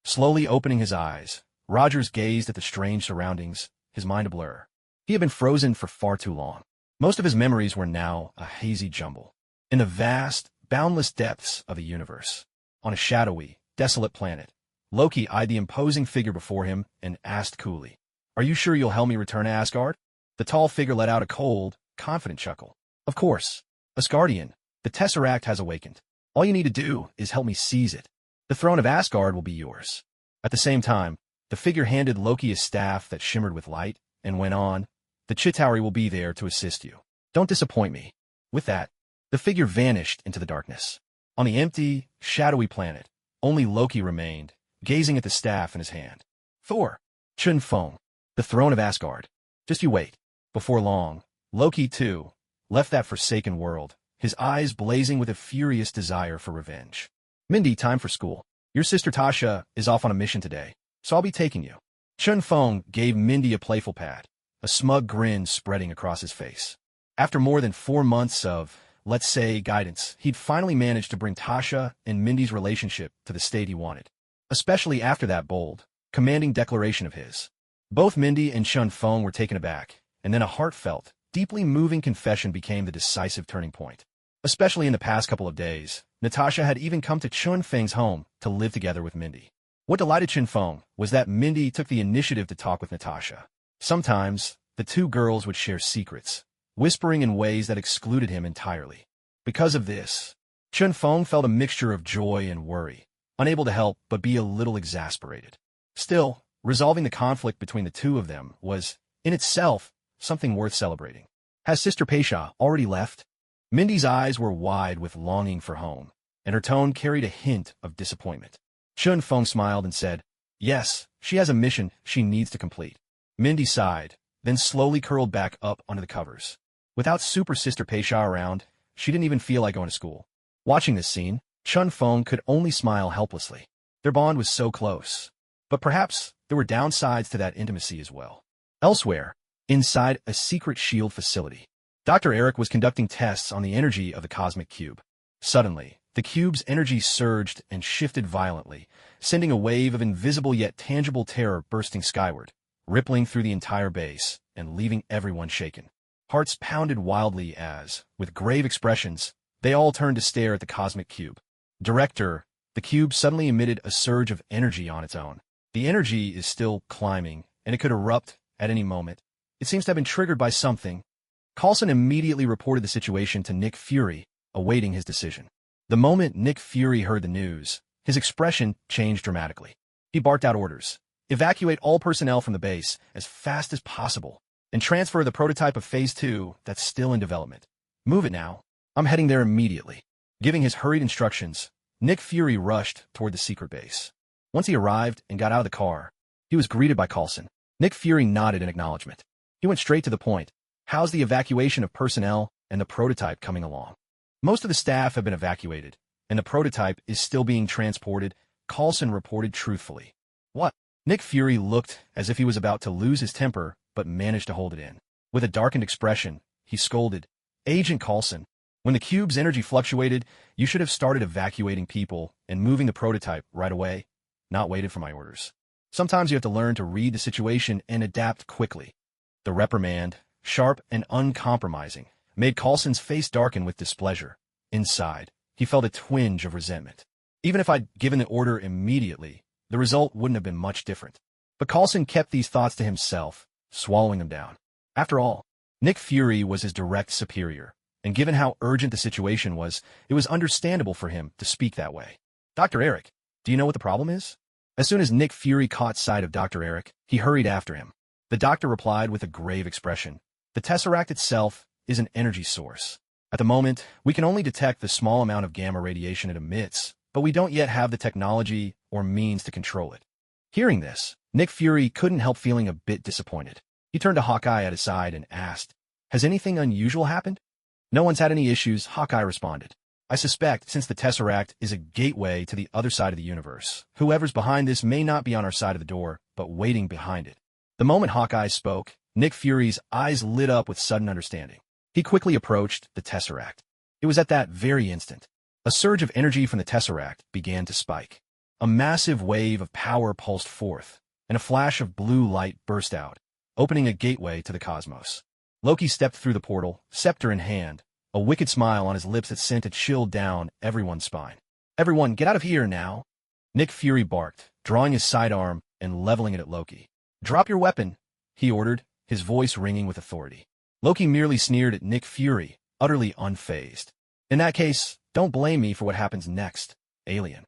Slowly opening his eyes, Rogers gazed at the strange surroundings, his mind a blur. He had been frozen for far too long. Most of his memories were now a hazy jumble. In the vast, boundless depths of a universe, on a shadowy, desolate planet, Loki eyed the imposing figure before him and asked coolly, "Are you sure you'll help me return to Asgard?" The tall figure let out a cold, confident chuckle. "Of course. Asgardian, the Tesseract has awakened. All you need to do is help me seize it. The throne of Asgard will be yours." At the same time, the figure handed Loki a staff that shimmered with light and went on, "The Chitauri will be there to assist you. Don't disappoint me." With that, the figure vanished into the darkness. On the empty, shadowy planet, only Loki remained, gazing at the staff in his hand. Thor, Chun Feng, the throne of Asgard. Just you wait. Before long, Loki, too, left that forsaken world, his eyes blazing with a furious desire for revenge. "Mindy, time for school. Your sister Tasha is off on a mission today, so I'll be taking you." Chun Feng gave Mindy a playful pat, a smug grin spreading across his face. After more than 4 months of, let's say, guidance, he'd finally managed to bring Tasha and Mindy's relationship to the state he wanted, especially after that bold, commanding declaration of his. Both Mindy and Chun Feng were taken aback, and then a heartfelt, deeply moving confession became the decisive turning point. Especially in the past couple of days, Natasha had even come to Chun Feng's home to live together with Mindy. What delighted Chun Feng was that Mindy took the initiative to talk with Natasha. Sometimes, the two girls would share secrets, whispering in ways that excluded him entirely. Because of this, Chun Feng felt a mixture of joy and worry, unable to help but be a little exasperated. Still, resolving the conflict between the two of them was, in itself, something worth celebrating. Has Sister Peisha already left? Mindy's eyes were wide with longing for home, and her tone carried a hint of disappointment. Chun Feng smiled and said, "Yes, she has a mission she needs to complete." Mindy sighed, then slowly curled back up under the covers. Without Super Sister Peisha around, she didn't even feel like going to school. Watching this scene, Chun Feng could only smile helplessly. Their bond was so close. But perhaps there were downsides to that intimacy as well. Elsewhere, inside a secret SHIELD facility, Dr. Eric was conducting tests on the energy of the cosmic cube. Suddenly, the cube's energy surged and shifted violently, sending a wave of invisible yet tangible terror bursting skyward, rippling through the entire base and leaving everyone shaken. Hearts pounded wildly as, with grave expressions, they all turned to stare at the cosmic cube. Director, the cube suddenly emitted a surge of energy on its own. The energy is still climbing, and it could erupt at any moment. It seems to have been triggered by something. Coulson immediately reported the situation to Nick Fury, awaiting his decision. The moment Nick Fury heard the news, his expression changed dramatically. He barked out orders. "Evacuate all personnel from the base as fast as possible, and transfer the prototype of Phase 2 that's still in development. Move it now. I'm heading there immediately." Giving his hurried instructions, Nick Fury rushed toward the secret base. Once he arrived and got out of the car, he was greeted by Coulson. Nick Fury nodded in acknowledgement. He went straight to the point. "How's the evacuation of personnel and the prototype coming along?" "Most of the staff have been evacuated, and the prototype is still being transported," Coulson reported truthfully. "What?" Nick Fury looked as if he was about to lose his temper, but managed to hold it in. With a darkened expression, he scolded. Agent Coulson, when the cube's energy fluctuated, you should have started evacuating people and moving the prototype right away, not waited for my orders. Sometimes you have to learn to read the situation and adapt quickly. The reprimand, sharp and uncompromising, made Coulson's face darken with displeasure. Inside, he felt a twinge of resentment. Even if I'd given the order immediately, the result wouldn't have been much different. But Coulson kept these thoughts to himself, swallowing them down. After all, Nick Fury was his direct superior, and given how urgent the situation was, it was understandable for him to speak that way. Dr. Eric, do you know what the problem is? As soon as Nick Fury caught sight of Dr. Eric, he hurried after him. The doctor replied with a grave expression. The Tesseract itself is an energy source. At the moment, we can only detect the small amount of gamma radiation it emits, but we don't yet have the technology or means to control it. Hearing this, Nick Fury couldn't help feeling a bit disappointed. He turned to Hawkeye at his side and asked, "Has anything unusual happened?" "No one's had any issues," Hawkeye responded. "I suspect, since the Tesseract is a gateway to the other side of the universe, whoever's behind this may not be on our side of the door, but waiting behind it." The moment Hawkeye spoke, Nick Fury's eyes lit up with sudden understanding. He quickly approached the Tesseract. It was at that very instant. A surge of energy from the Tesseract began to spike. A massive wave of power pulsed forth, and a flash of blue light burst out, opening a gateway to the cosmos. Loki stepped through the portal, scepter in hand, a wicked smile on his lips that sent a chill down everyone's spine. "Everyone, get out of here now!" Nick Fury barked, drawing his sidearm and leveling it at Loki. "Drop your weapon," he ordered, his voice ringing with authority. Loki merely sneered at Nick Fury, utterly unfazed. "In that case, don't blame me for what happens next, alien."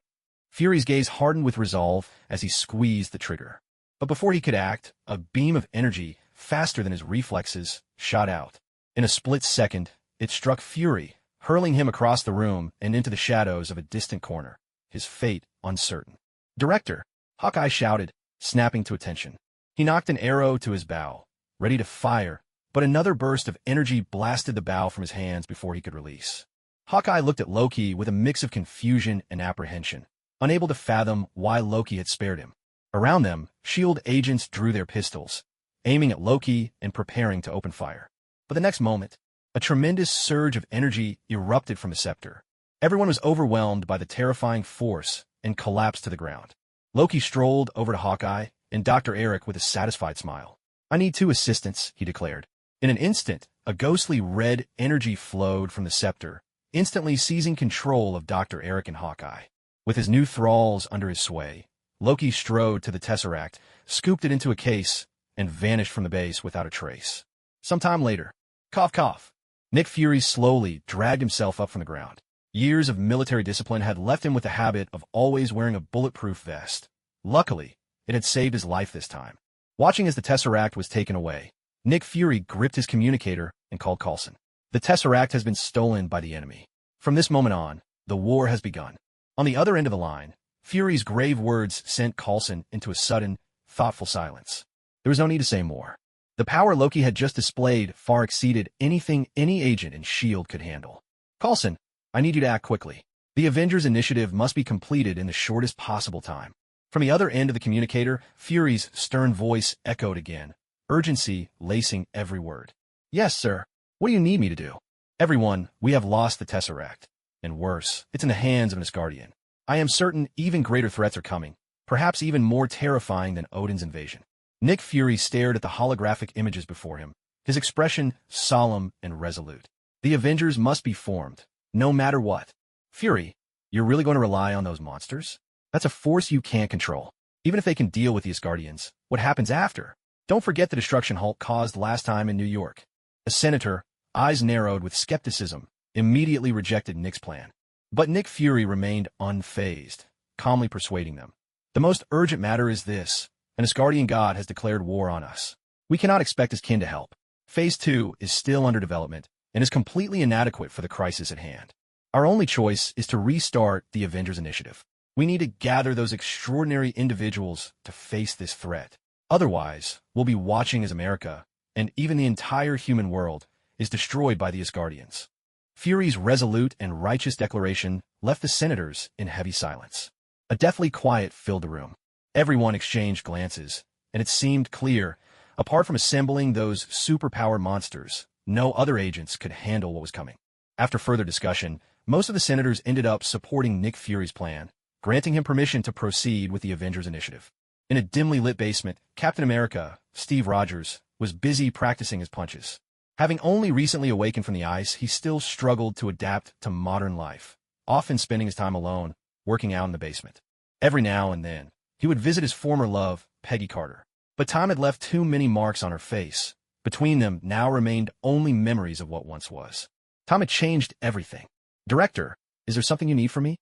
Fury's gaze hardened with resolve as he squeezed the trigger. But before he could act, a beam of energy, faster than his reflexes, shot out. In a split second, it struck Fury, hurling him across the room and into the shadows of a distant corner, his fate uncertain. "Director!" Hawkeye shouted, snapping to attention. He knocked an arrow to his bow, ready to fire, but another burst of energy blasted the bow from his hands before he could release. Hawkeye looked at Loki with a mix of confusion and apprehension, unable to fathom why Loki had spared him. Around them, S.H.I.E.L.D. agents drew their pistols, aiming at Loki and preparing to open fire. But the next moment, a tremendous surge of energy erupted from the scepter. Everyone was overwhelmed by the terrifying force and collapsed to the ground. Loki strolled over to Hawkeye and Dr. Eric with a satisfied smile. "I need 2 assistants," he declared. In an instant, a ghostly red energy flowed from the scepter, instantly seizing control of Dr. Eric and Hawkeye. With his new thralls under his sway, Loki strode to the Tesseract, scooped it into a case, and vanished from the base without a trace. Sometime later, cough cough, Nick Fury slowly dragged himself up from the ground. Years of military discipline had left him with the habit of always wearing a bulletproof vest. Luckily, it had saved his life this time. Watching as the Tesseract was taken away, Nick Fury gripped his communicator and called Coulson. "The Tesseract has been stolen by the enemy. From this moment on, the war has begun." On the other end of the line, Fury's grave words sent Coulson into a sudden, thoughtful silence. There was no need to say more. The power Loki had just displayed far exceeded anything any agent in S.H.I.E.L.D. could handle. "Coulson, I need you to act quickly. The Avengers initiative must be completed in the shortest possible time." From the other end of the communicator, Fury's stern voice echoed again, urgency lacing every word. "Yes, sir. What do you need me to do?" "Everyone, we have lost the Tesseract. And worse, it's in the hands of an Asgardian. I am certain even greater threats are coming, perhaps even more terrifying than Odin's invasion." Nick Fury stared at the holographic images before him, his expression solemn and resolute. "The Avengers must be formed, no matter what." "Fury, you're really going to rely on those monsters? That's a force you can't control. Even if they can deal with the Asgardians, what happens after? Don't forget the destruction Hulk caused last time in New York." A senator, eyes narrowed with skepticism, immediately rejected Nick's plan. But Nick Fury remained unfazed, calmly persuading them. "The most urgent matter is this. An Asgardian god has declared war on us. We cannot expect his kin to help. Phase 2 is still under development and is completely inadequate for the crisis at hand. Our only choice is to restart the Avengers Initiative. We need to gather those extraordinary individuals to face this threat. Otherwise, we'll be watching as America, and even the entire human world, is destroyed by the Asgardians." Fury's resolute and righteous declaration left the senators in heavy silence. A deathly quiet filled the room. Everyone exchanged glances, and it seemed clear, apart from assembling those superpower monsters, no other agents could handle what was coming. After further discussion, most of the senators ended up supporting Nick Fury's plan, granting him permission to proceed with the Avengers Initiative. In a dimly lit basement, Captain America, Steve Rogers, was busy practicing his punches. Having only recently awakened from the ice, he still struggled to adapt to modern life, often spending his time alone, working out in the basement. Every now and then, he would visit his former love, Peggy Carter. But time had left too many marks on her face. Between them now remained only memories of what once was. Time had changed everything. "Director, is there something you need from me?"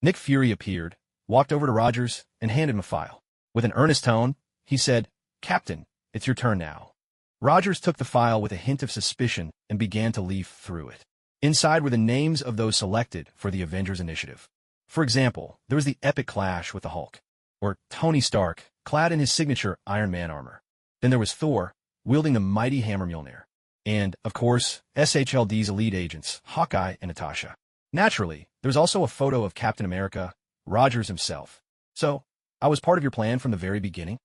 Nick Fury appeared, walked over to Rogers, and handed him a file. With an earnest tone, he said, "Captain, it's your turn now." Rogers took the file with a hint of suspicion and began to leaf through it. Inside were the names of those selected for the Avengers Initiative. For example, there was the epic clash with the Hulk, or Tony Stark, clad in his signature Iron Man armor. Then there was Thor, wielding the mighty hammer Mjolnir. And, of course, SHLD's elite agents, Hawkeye and Natasha. Naturally, there was also a photo of Captain America, Rogers himself. "So, I was part of your plan from the very beginning?"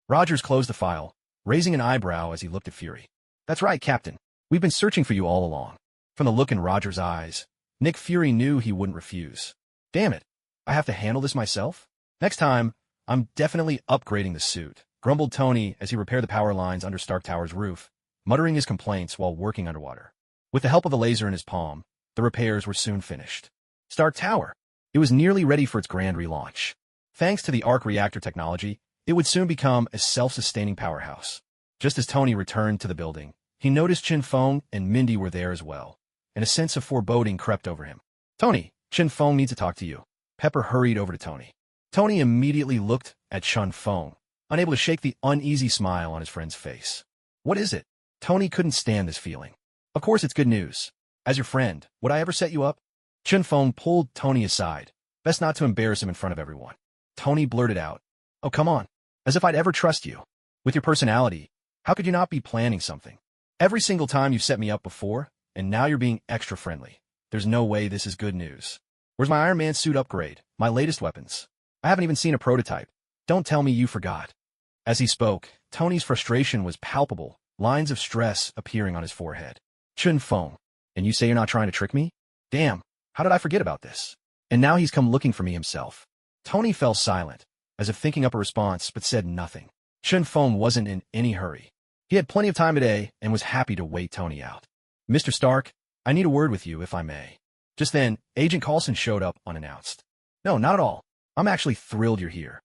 Rogers closed the file, raising an eyebrow as he looked at Fury. "That's right, Captain. We've been searching for you all along." From the look in Rogers' eyes, Nick Fury knew he wouldn't refuse. "Damn it, I have to handle this myself? Next time, I'm definitely upgrading the suit," grumbled Tony as he repaired the power lines under Stark Tower's roof, muttering his complaints while working underwater. With the help of the laser in his palm, the repairs were soon finished. Stark Tower. It was nearly ready for its grand relaunch. Thanks to the arc reactor technology, it would soon become a self-sustaining powerhouse. Just as Tony returned to the building, he noticed Chin Feng and Mindy were there as well, and a sense of foreboding crept over him. "Tony, Chin Feng needs to talk to you." Pepper hurried over to Tony. Tony immediately looked at Chin Feng, unable to shake the uneasy smile on his friend's face. "What is it?" Tony couldn't stand this feeling. "Of course it's good news. As your friend, would I ever set you up?" Chin Feng pulled Tony aside, best not to embarrass him in front of everyone. Tony blurted out, "Oh, come on. As if I'd ever trust you. With your personality, how could you not be planning something? Every single time you've set me up before, and now you're being extra friendly. There's no way this is good news. Where's my Iron Man suit upgrade, my latest weapons? I haven't even seen a prototype. Don't tell me you forgot." As he spoke, Tony's frustration was palpable, lines of stress appearing on his forehead. "Chin Feng, and you say you're not trying to trick me? Damn, how did I forget about this? And now he's come looking for me himself." Tony fell silent, as if thinking up a response, but said nothing. Chin Feng wasn't in any hurry. He had plenty of time today and was happy to wait Tony out. "Mr. Stark, I need a word with you, if I may." Just then, Agent Coulson showed up unannounced. "No, not at all. I'm actually thrilled you're here,"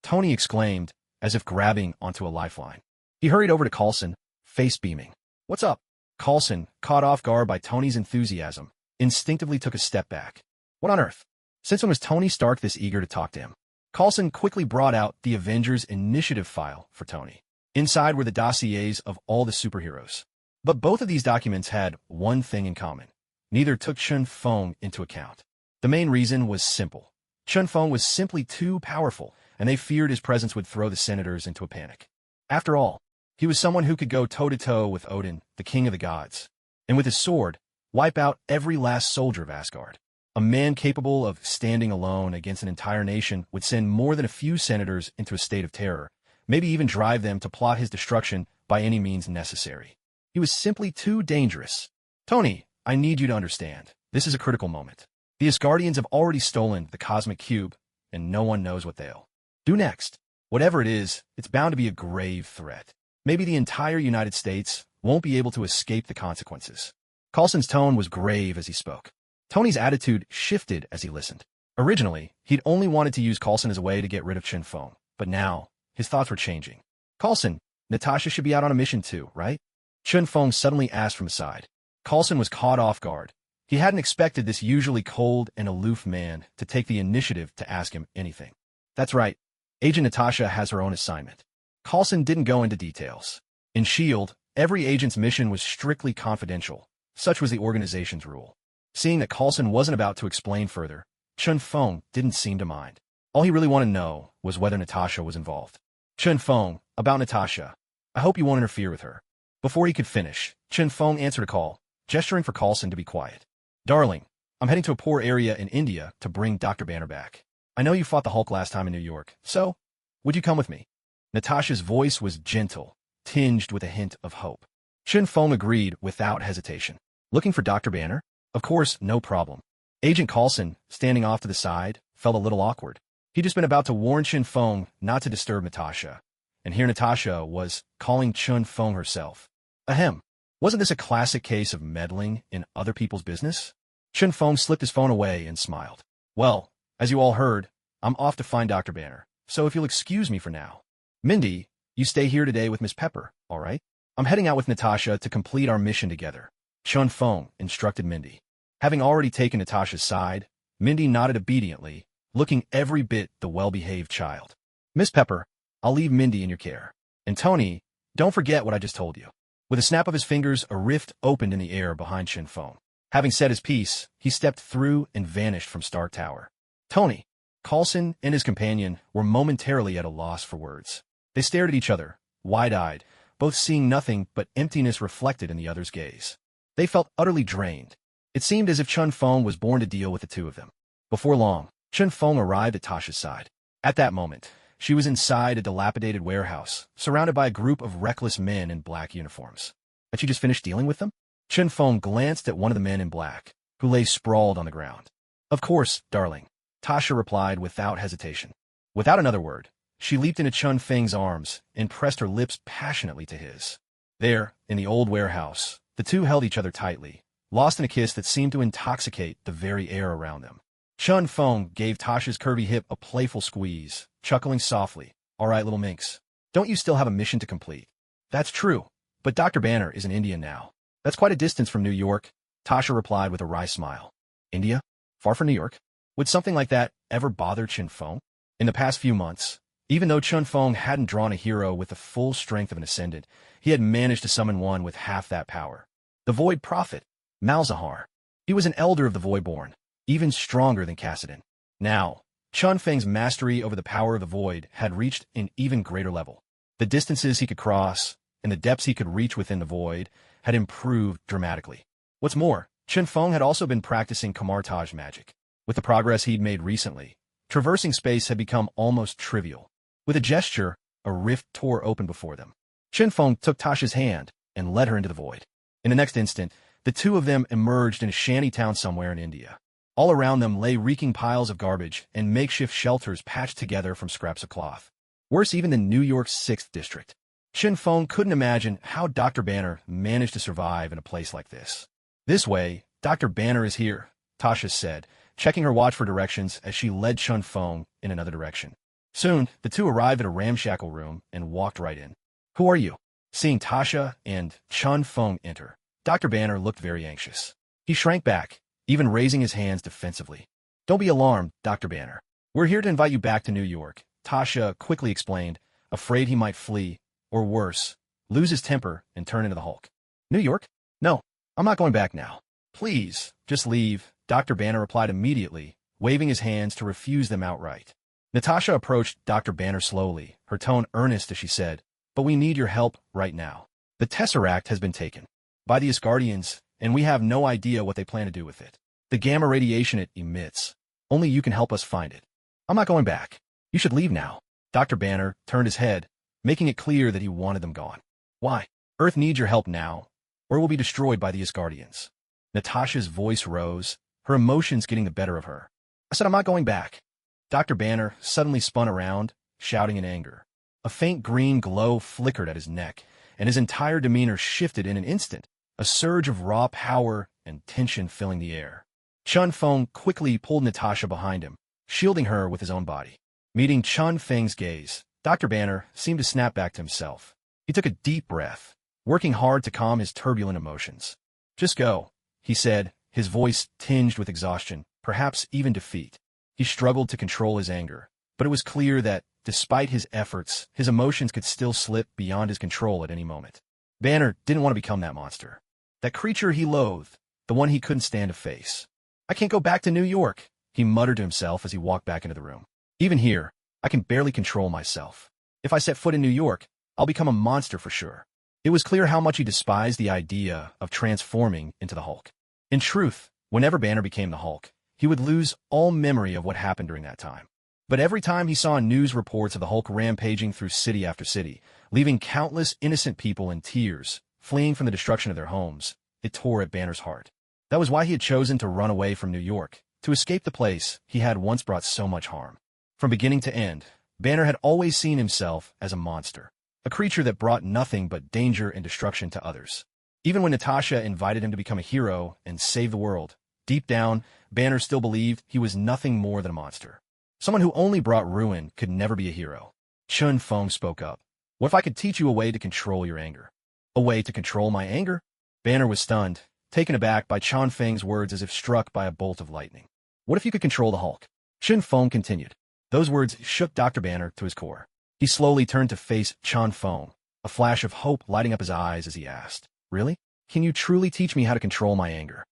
Tony exclaimed, as if grabbing onto a lifeline. He hurried over to Coulson, face beaming. "What's up?" Coulson, caught off guard by Tony's enthusiasm, instinctively took a step back. "What on earth? Since when was Tony Stark this eager to talk to him?" Coulson quickly brought out the Avengers Initiative file for Tony. Inside were the dossiers of all the superheroes. But both of these documents had one thing in common. Neither took Chin Feng into account. The main reason was simple. Chin Feng was simply too powerful, and they feared his presence would throw the senators into a panic. After all, he was someone who could go toe-to-toe with Odin, the king of the gods, and with his sword, wipe out every last soldier of Asgard. A man capable of standing alone against an entire nation would send more than a few senators into a state of terror, maybe even drive them to plot his destruction by any means necessary. He was simply too dangerous. "Tony, I need you to understand. This is a critical moment. The Asgardians have already stolen the Cosmic Cube, and no one knows what they'll do next. Whatever it is, it's bound to be a grave threat. Maybe the entire United States won't be able to escape the consequences." Coulson's tone was grave as he spoke. Tony's attitude shifted as he listened. Originally, he'd only wanted to use Coulson as a way to get rid of Chin Feng, but now, his thoughts were changing. "Coulson, Natasha should be out on a mission too, right?" Chin Feng suddenly asked from his side. Coulson was caught off guard. He hadn't expected this usually cold and aloof man to take the initiative to ask him anything. "That's right. Agent Natasha has her own assignment." Coulson didn't go into details. In S.H.I.E.L.D., every agent's mission was strictly confidential. Such was the organization's rule. Seeing that Coulson wasn't about to explain further, Chin Feng didn't seem to mind. All he really wanted to know was whether Natasha was involved. "Chin Feng, about Natasha. I hope you won't interfere with her." Before he could finish, Chin Feng answered a call, gesturing for Coulson to be quiet. "Darling, I'm heading to a poor area in India to bring Dr. Banner back. I know you fought the Hulk last time in New York, so would you come with me?" Natasha's voice was gentle, tinged with a hint of hope. Chen Feng agreed without hesitation. Looking for Dr. Banner? Of course, no problem. Agent Coulson, standing off to the side, felt a little awkward. He'd just been about to warn Chen Feng not to disturb Natasha, and here Natasha was calling Chen Feng herself. Ahem. Wasn't this a classic case of meddling in other people's business? Chen Feng slipped his phone away and smiled. Well, as you all heard, I'm off to find Dr. Banner, so if you'll excuse me for now. Mindy, you stay here today with Miss Pepper, all right? I'm heading out with Natasha to complete our mission together. Chen Feng instructed Mindy. Having already taken Natasha's side, Mindy nodded obediently, looking every bit the well-behaved child. Miss Pepper, I'll leave Mindy in your care. And Tony, don't forget what I just told you. With a snap of his fingers, a rift opened in the air behind Chen Feng. Having said his piece, he stepped through and vanished from Stark Tower. Tony, Coulson and his companion were momentarily at a loss for words. They stared at each other, wide-eyed, both seeing nothing but emptiness reflected in the other's gaze. They felt utterly drained. It seemed as if Chen Feng was born to deal with the two of them. Before long, Chen Feng arrived at Tasha's side. At that moment, she was inside a dilapidated warehouse, surrounded by a group of reckless men in black uniforms. Had she just finished dealing with them? Chen Feng glanced at one of the men in black, who lay sprawled on the ground. Of course, darling, Tasha replied without hesitation. Without another word, she leaped into Chen Feng's arms and pressed her lips passionately to his. There, in the old warehouse, the two held each other tightly, lost in a kiss that seemed to intoxicate the very air around them. Chen Feng gave Tasha's curvy hip a playful squeeze, chuckling softly. All right, little minx. Don't you still have a mission to complete? That's true, but Dr. Banner is an Indian now. That's quite a distance from New York, Tasha replied with a wry smile. India? Far from New York? Would something like that ever bother Chen Feng? In the past few months, even though Chen Feng hadn't drawn a hero with the full strength of an ascendant, he had managed to summon one with half that power. The Void Prophet, Malzahar. He was an elder of the Voidborn, even stronger than Kassadin. Now, Chen Feng's mastery over the power of the Void had reached an even greater level. The distances he could cross, and the depths he could reach within the Void, had improved dramatically. What's more, Chen Feng had also been practicing Kamartaj magic. With the progress he'd made recently, traversing space had become almost trivial. With a gesture, a rift tore open before them. Chen Feng took Tasha's hand and led her into the void. In the next instant, the two of them emerged in a shanty town somewhere in India. All around them lay reeking piles of garbage and makeshift shelters patched together from scraps of cloth. Worse even than New York's 6th District. Chen Feng couldn't imagine how Dr. Banner managed to survive in a place like this. This way, Dr. Banner is here, Tasha said, checking her watch for directions as she led Chen Feng in another direction. Soon, the two arrived at a ramshackle room and walked right in. Who are you? Seeing Tasha and Chen Feng enter, Dr. Banner looked very anxious. He shrank back, even raising his hands defensively. Don't be alarmed, Dr. Banner. We're here to invite you back to New York, Tasha quickly explained, afraid he might flee, or worse, lose his temper and turn into the Hulk. New York? No, I'm not going back now. Please, just leave, Dr. Banner replied immediately, waving his hands to refuse them outright. Natasha approached Dr. Banner slowly, her tone earnest as she said, but we need your help right now. The Tesseract has been taken by the Asgardians, and we have no idea what they plan to do with it. The gamma radiation it emits. Only you can help us find it. I'm not going back. You should leave now. Dr. Banner turned his head, making it clear that he wanted them gone. Why? Earth needs your help now, or it will be destroyed by the Asgardians. Natasha's voice rose, her emotions getting the better of her. I said I'm not going back. Dr. Banner suddenly spun around, shouting in anger. A faint green glow flickered at his neck, and his entire demeanor shifted in an instant, a surge of raw power and tension filling the air. Chen Feng quickly pulled Natasha behind him, shielding her with his own body. Meeting Chen Feng's gaze, Dr. Banner seemed to snap back to himself. He took a deep breath, working hard to calm his turbulent emotions. Just go, he said, his voice tinged with exhaustion, perhaps even defeat. He struggled to control his anger, but it was clear that, despite his efforts, his emotions could still slip beyond his control at any moment. Banner didn't want to become that monster. That creature he loathed, the one he couldn't stand to face. I can't go back to New York, he muttered to himself as he walked back into the room. Even here, I can barely control myself. If I set foot in New York, I'll become a monster for sure. It was clear how much he despised the idea of transforming into the Hulk. In truth, whenever Banner became the Hulk, he would lose all memory of what happened during that time. But every time he saw news reports of the Hulk rampaging through city after city, leaving countless innocent people in tears, fleeing from the destruction of their homes. It tore at Banner's heart. That was why he had chosen to run away from New York, to escape the place he had once brought so much harm. From beginning to end, Banner had always seen himself as a monster, a creature that brought nothing but danger and destruction to others. Even when Natasha invited him to become a hero and save the world, deep down, Banner still believed he was nothing more than a monster. Someone who only brought ruin could never be a hero. Chun Feng spoke up. What if I could teach you a way to control your anger? A way to control my anger? Banner was stunned, taken aback by Chun Feng's words as if struck by a bolt of lightning. What if you could control the Hulk? Chun Feng continued. Those words shook Dr. Banner to his core. He slowly turned to face Chun Feng, a flash of hope lighting up his eyes as he asked, Really? Can you truly teach me how to control my anger?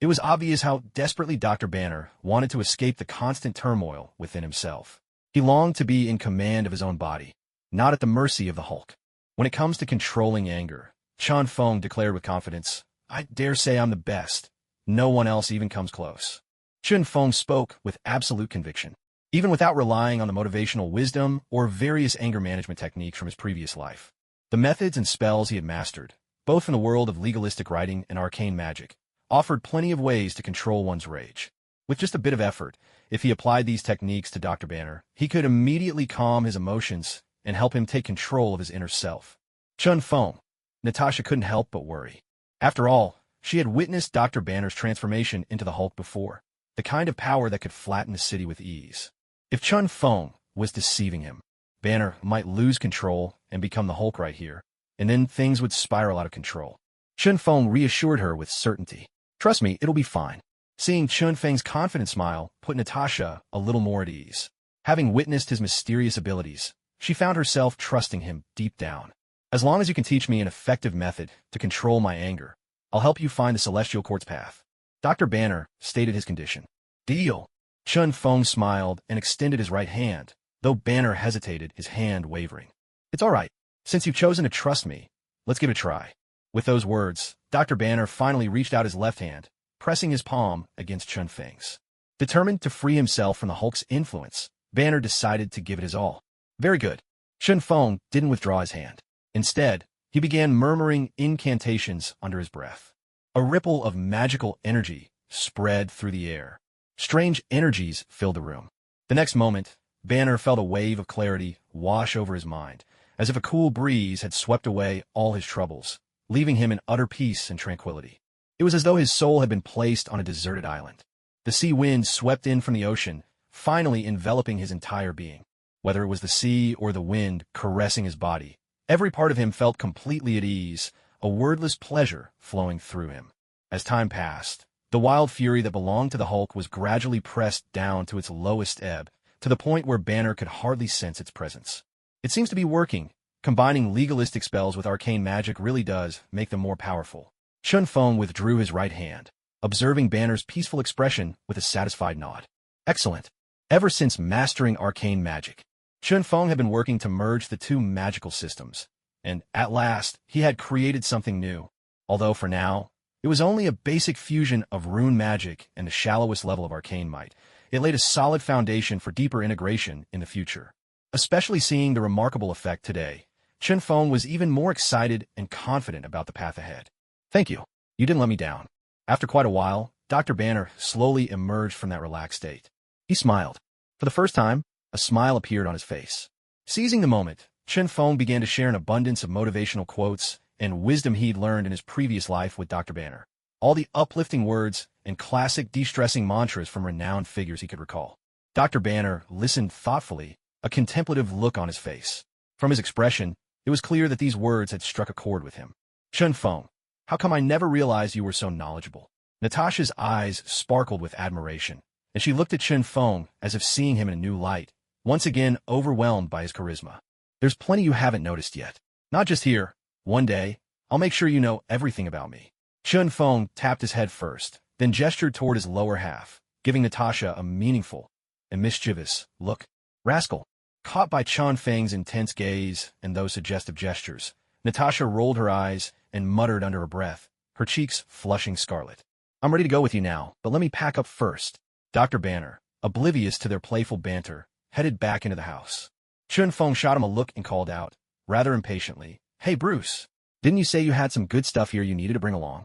It was obvious how desperately Dr. Banner wanted to escape the constant turmoil within himself. He longed to be in command of his own body, not at the mercy of the Hulk. When it comes to controlling anger, Chun Feng declared with confidence, I dare say I'm the best. No one else even comes close. Chun Feng spoke with absolute conviction, even without relying on the motivational wisdom or various anger management techniques from his previous life. The methods and spells he had mastered, both in the world of legalistic writing and arcane magic, offered plenty of ways to control one's rage. With just a bit of effort, if he applied these techniques to Dr. Banner, he could immediately calm his emotions and help him take control of his inner self. Chun Feng. Natasha couldn't help but worry. After all, she had witnessed Dr. Banner's transformation into the Hulk before, the kind of power that could flatten a city with ease. If Chun Feng was deceiving him, Banner might lose control and become the Hulk right here, and then things would spiral out of control. Chun Feng reassured her with certainty. Trust me, it'll be fine. Seeing Chun Feng's confident smile put Natasha a little more at ease. Having witnessed his mysterious abilities, she found herself trusting him deep down. As long as you can teach me an effective method to control my anger, I'll help you find the Celestial Court's path. Dr. Banner stated his condition. Deal. Chun Feng smiled and extended his right hand, though Banner hesitated, his hand wavering. It's all right. Since you've chosen to trust me, let's give it a try. With those words, Dr. Banner finally reached out his left hand, pressing his palm against Chun Feng's. Determined to free himself from the Hulk's influence, Banner decided to give it his all. Very good. Chun Feng didn't withdraw his hand. Instead, he began murmuring incantations under his breath. A ripple of magical energy spread through the air. Strange energies filled the room. The next moment, Banner felt a wave of clarity wash over his mind, as if a cool breeze had swept away all his troubles, leaving him in utter peace and tranquility. It was as though his soul had been placed on a deserted island. The sea wind swept in from the ocean, finally enveloping his entire being. Whether it was the sea or the wind caressing his body, every part of him felt completely at ease, a wordless pleasure flowing through him. As time passed, the wild fury that belonged to the Hulk was gradually pressed down to its lowest ebb, to the point where Banner could hardly sense its presence. It seems to be working. Combining legalistic spells with arcane magic really does make them more powerful. Chun Feng withdrew his right hand, observing Banner's peaceful expression with a satisfied nod. Excellent. Ever since mastering arcane magic, Chun Feng had been working to merge the two magical systems, and at last he had created something new. Although for now, it was only a basic fusion of rune magic and the shallowest level of arcane might, it laid a solid foundation for deeper integration in the future. Especially seeing the remarkable effect today, Chun Feng was even more excited and confident about the path ahead. Thank you. You didn't let me down. After quite a while, Dr. Banner slowly emerged from that relaxed state. He smiled. For the first time, a smile appeared on his face. Seizing the moment, Chun Feng began to share an abundance of motivational quotes and wisdom he'd learned in his previous life with Dr. Banner. All the uplifting words and classic de-stressing mantras from renowned figures he could recall. Dr. Banner listened thoughtfully, a contemplative look on his face. From his expression, it was clear that these words had struck a chord with him. Chun Feng, how come I never realized you were so knowledgeable? Natasha's eyes sparkled with admiration, and she looked at Chun Feng as if seeing him in a new light, once again overwhelmed by his charisma. There's plenty you haven't noticed yet. Not just here. One day, I'll make sure you know everything about me. Chun Feng tapped his head first, then gestured toward his lower half, giving Natasha a meaningful and mischievous look. Rascal. Caught by Chun Feng's intense gaze and those suggestive gestures, Natasha rolled her eyes and muttered under her breath, her cheeks flushing scarlet. I'm ready to go with you now, but let me pack up first. Dr. Banner, oblivious to their playful banter, headed back into the house. Chun Feng shot him a look and called out, rather impatiently, Hey, Bruce. Didn't you say you had some good stuff here you needed to bring along?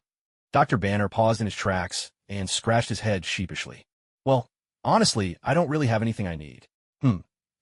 Dr. Banner paused in his tracks and scratched his head sheepishly. Well, honestly, I don't really have anything I need.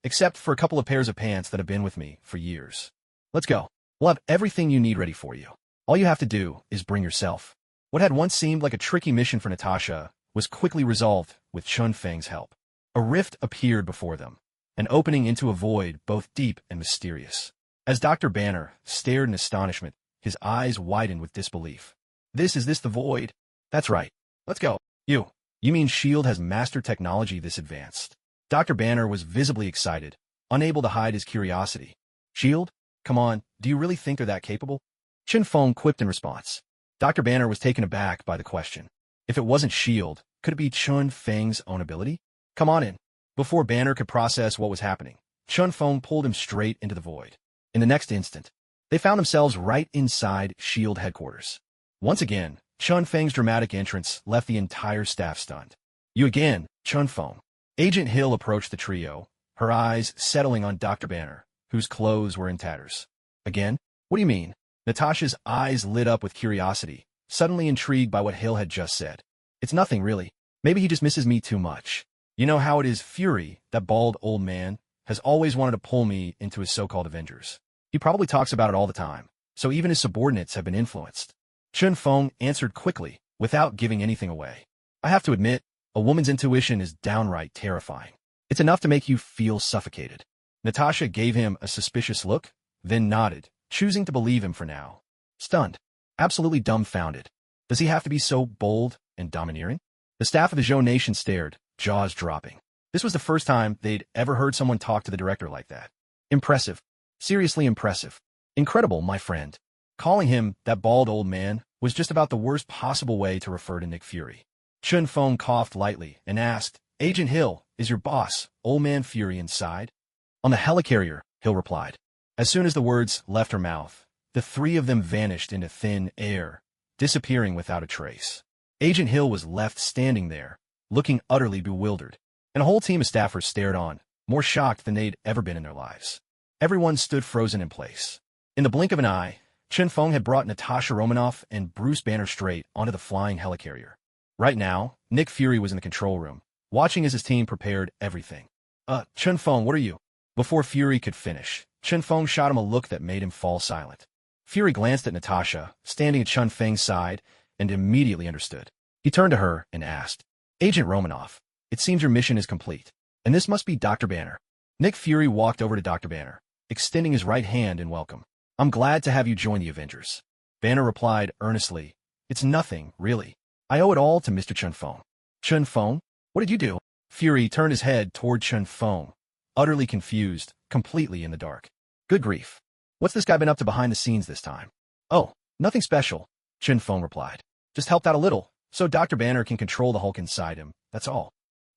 Except for a couple of pairs of pants that have been with me for years. Let's go. We'll have everything you need ready for you. All you have to do is bring yourself. What had once seemed like a tricky mission for Natasha was quickly resolved with Chun Feng's help. A rift appeared before them, an opening into a void both deep and mysterious. As Dr. Banner stared in astonishment, his eyes widened with disbelief. Is this the void? That's right. Let's go. You mean S.H.I.E.L.D. has mastered technology this advanced? Dr. Banner was visibly excited, unable to hide his curiosity. S.H.I.E.L.D.? Come on, do you really think they're that capable? Chun Feng quipped in response. Dr. Banner was taken aback by the question. If it wasn't S.H.I.E.L.D., could it be Chun Feng's own ability? Come on in. Before Banner could process what was happening, Chun Feng pulled him straight into the void. In the next instant, they found themselves right inside S.H.I.E.L.D. headquarters. Once again, Chun Feng's dramatic entrance left the entire staff stunned. You again, Chun Feng. Agent Hill approached the trio, her eyes settling on Dr. Banner, whose clothes were in tatters. Again? What do you mean? Natasha's eyes lit up with curiosity, suddenly intrigued by what Hill had just said. It's nothing, really. Maybe he just misses me too much. You know how it is, Fury, that bald old man, has always wanted to pull me into his so-called Avengers. He probably talks about it all the time, so even his subordinates have been influenced. Chun Feng answered quickly, without giving anything away. I have to admit, a woman's intuition is downright terrifying. It's enough to make you feel suffocated. Natasha gave him a suspicious look, then nodded, choosing to believe him for now. Stunned. Absolutely dumbfounded. Does he have to be so bold and domineering? The staff of the Zhou Nation stared, jaws dropping. This was the first time they'd ever heard someone talk to the director like that. Impressive. Seriously impressive. Incredible, my friend. Calling him that bald old man was just about the worst possible way to refer to Nick Fury. Chun Feng coughed lightly and asked, Agent Hill, is your boss, Old Man Fury, inside? On the helicarrier, Hill replied. As soon as the words left her mouth, the three of them vanished into thin air, disappearing without a trace. Agent Hill was left standing there, looking utterly bewildered, and a whole team of staffers stared on, more shocked than they'd ever been in their lives. Everyone stood frozen in place. In the blink of an eye, Chun Feng had brought Natasha Romanoff and Bruce Banner straight onto the flying helicarrier. Right now, Nick Fury was in the control room, watching as his team prepared everything. Chun Feng, what are you? Before Fury could finish, Chun Feng shot him a look that made him fall silent. Fury glanced at Natasha, standing at Chun Feng's side, and immediately understood. He turned to her and asked, Agent Romanoff, it seems your mission is complete, and this must be Dr. Banner. Nick Fury walked over to Dr. Banner, extending his right hand in welcome. I'm glad to have you join the Avengers. Banner replied earnestly, It's nothing, really. I owe it all to Mr. Chun Feng. Chun Feng? What did you do? Fury turned his head toward Chun Feng, utterly confused, completely in the dark. Good grief. What's this guy been up to behind the scenes this time? Oh, nothing special, Chun Feng replied. Just helped out a little, so Dr. Banner can control the Hulk inside him, that's all.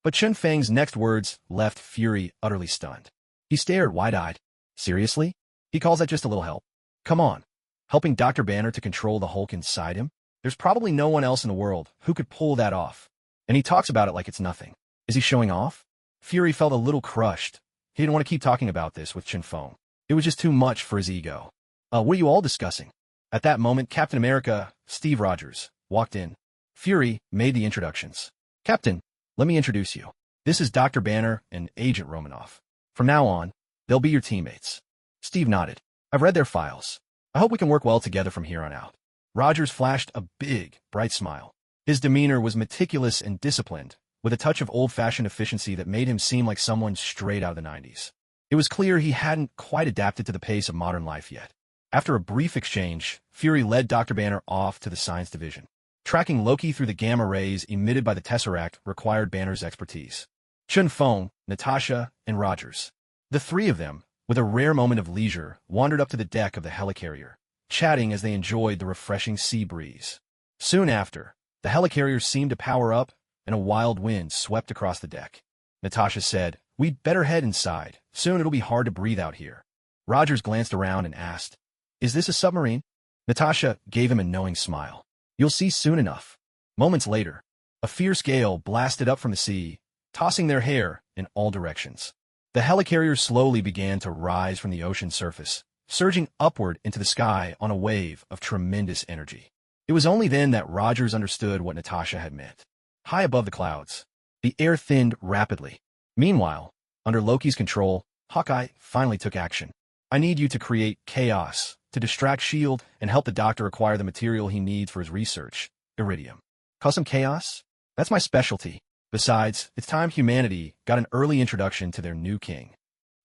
But Chun Feng's next words left Fury utterly stunned. He stared wide-eyed. Seriously? He calls that just a little help? Come on. Helping Dr. Banner to control the Hulk inside him? There's probably no one else in the world who could pull that off. And he talks about it like it's nothing. Is he showing off? Fury felt a little crushed. He didn't want to keep talking about this with Chun Feng. It was just too much for his ego. What are you all discussing? At that moment, Captain America, Steve Rogers, walked in. Fury made the introductions. Captain, let me introduce you. This is Dr. Banner and Agent Romanoff. From now on, they'll be your teammates. Steve nodded. I've read their files. I hope we can work well together from here on out. Rogers flashed a big, bright smile. His demeanor was meticulous and disciplined, with a touch of old-fashioned efficiency that made him seem like someone straight out of the 90s. It was clear he hadn't quite adapted to the pace of modern life yet. After a brief exchange, Fury led Dr. Banner off to the science division. Tracking Loki through the gamma rays emitted by the Tesseract required Banner's expertise. Chun Feng, Natasha, and Rogers. The three of them, with a rare moment of leisure, wandered up to the deck of the helicarrier, chatting as they enjoyed the refreshing sea breeze. Soon after, the helicarrier seemed to power up, and a wild wind swept across the deck. Natasha said, We'd better head inside. Soon it'll be hard to breathe out here. Rogers glanced around and asked, Is this a submarine? Natasha gave him a knowing smile. You'll see soon enough. Moments later, a fierce gale blasted up from the sea, tossing their hair in all directions. The helicarrier slowly began to rise from the ocean surface, surging upward into the sky on a wave of tremendous energy. It was only then that Rogers understood what Natasha had meant. High above the clouds, the air thinned rapidly. Meanwhile, under Loki's control, Hawkeye finally took action. I need you to create chaos, to distract S.H.I.E.L.D. and help the Doctor acquire the material he needs for his research, Iridium. Custom chaos? That's my specialty. Besides, it's time humanity got an early introduction to their new king.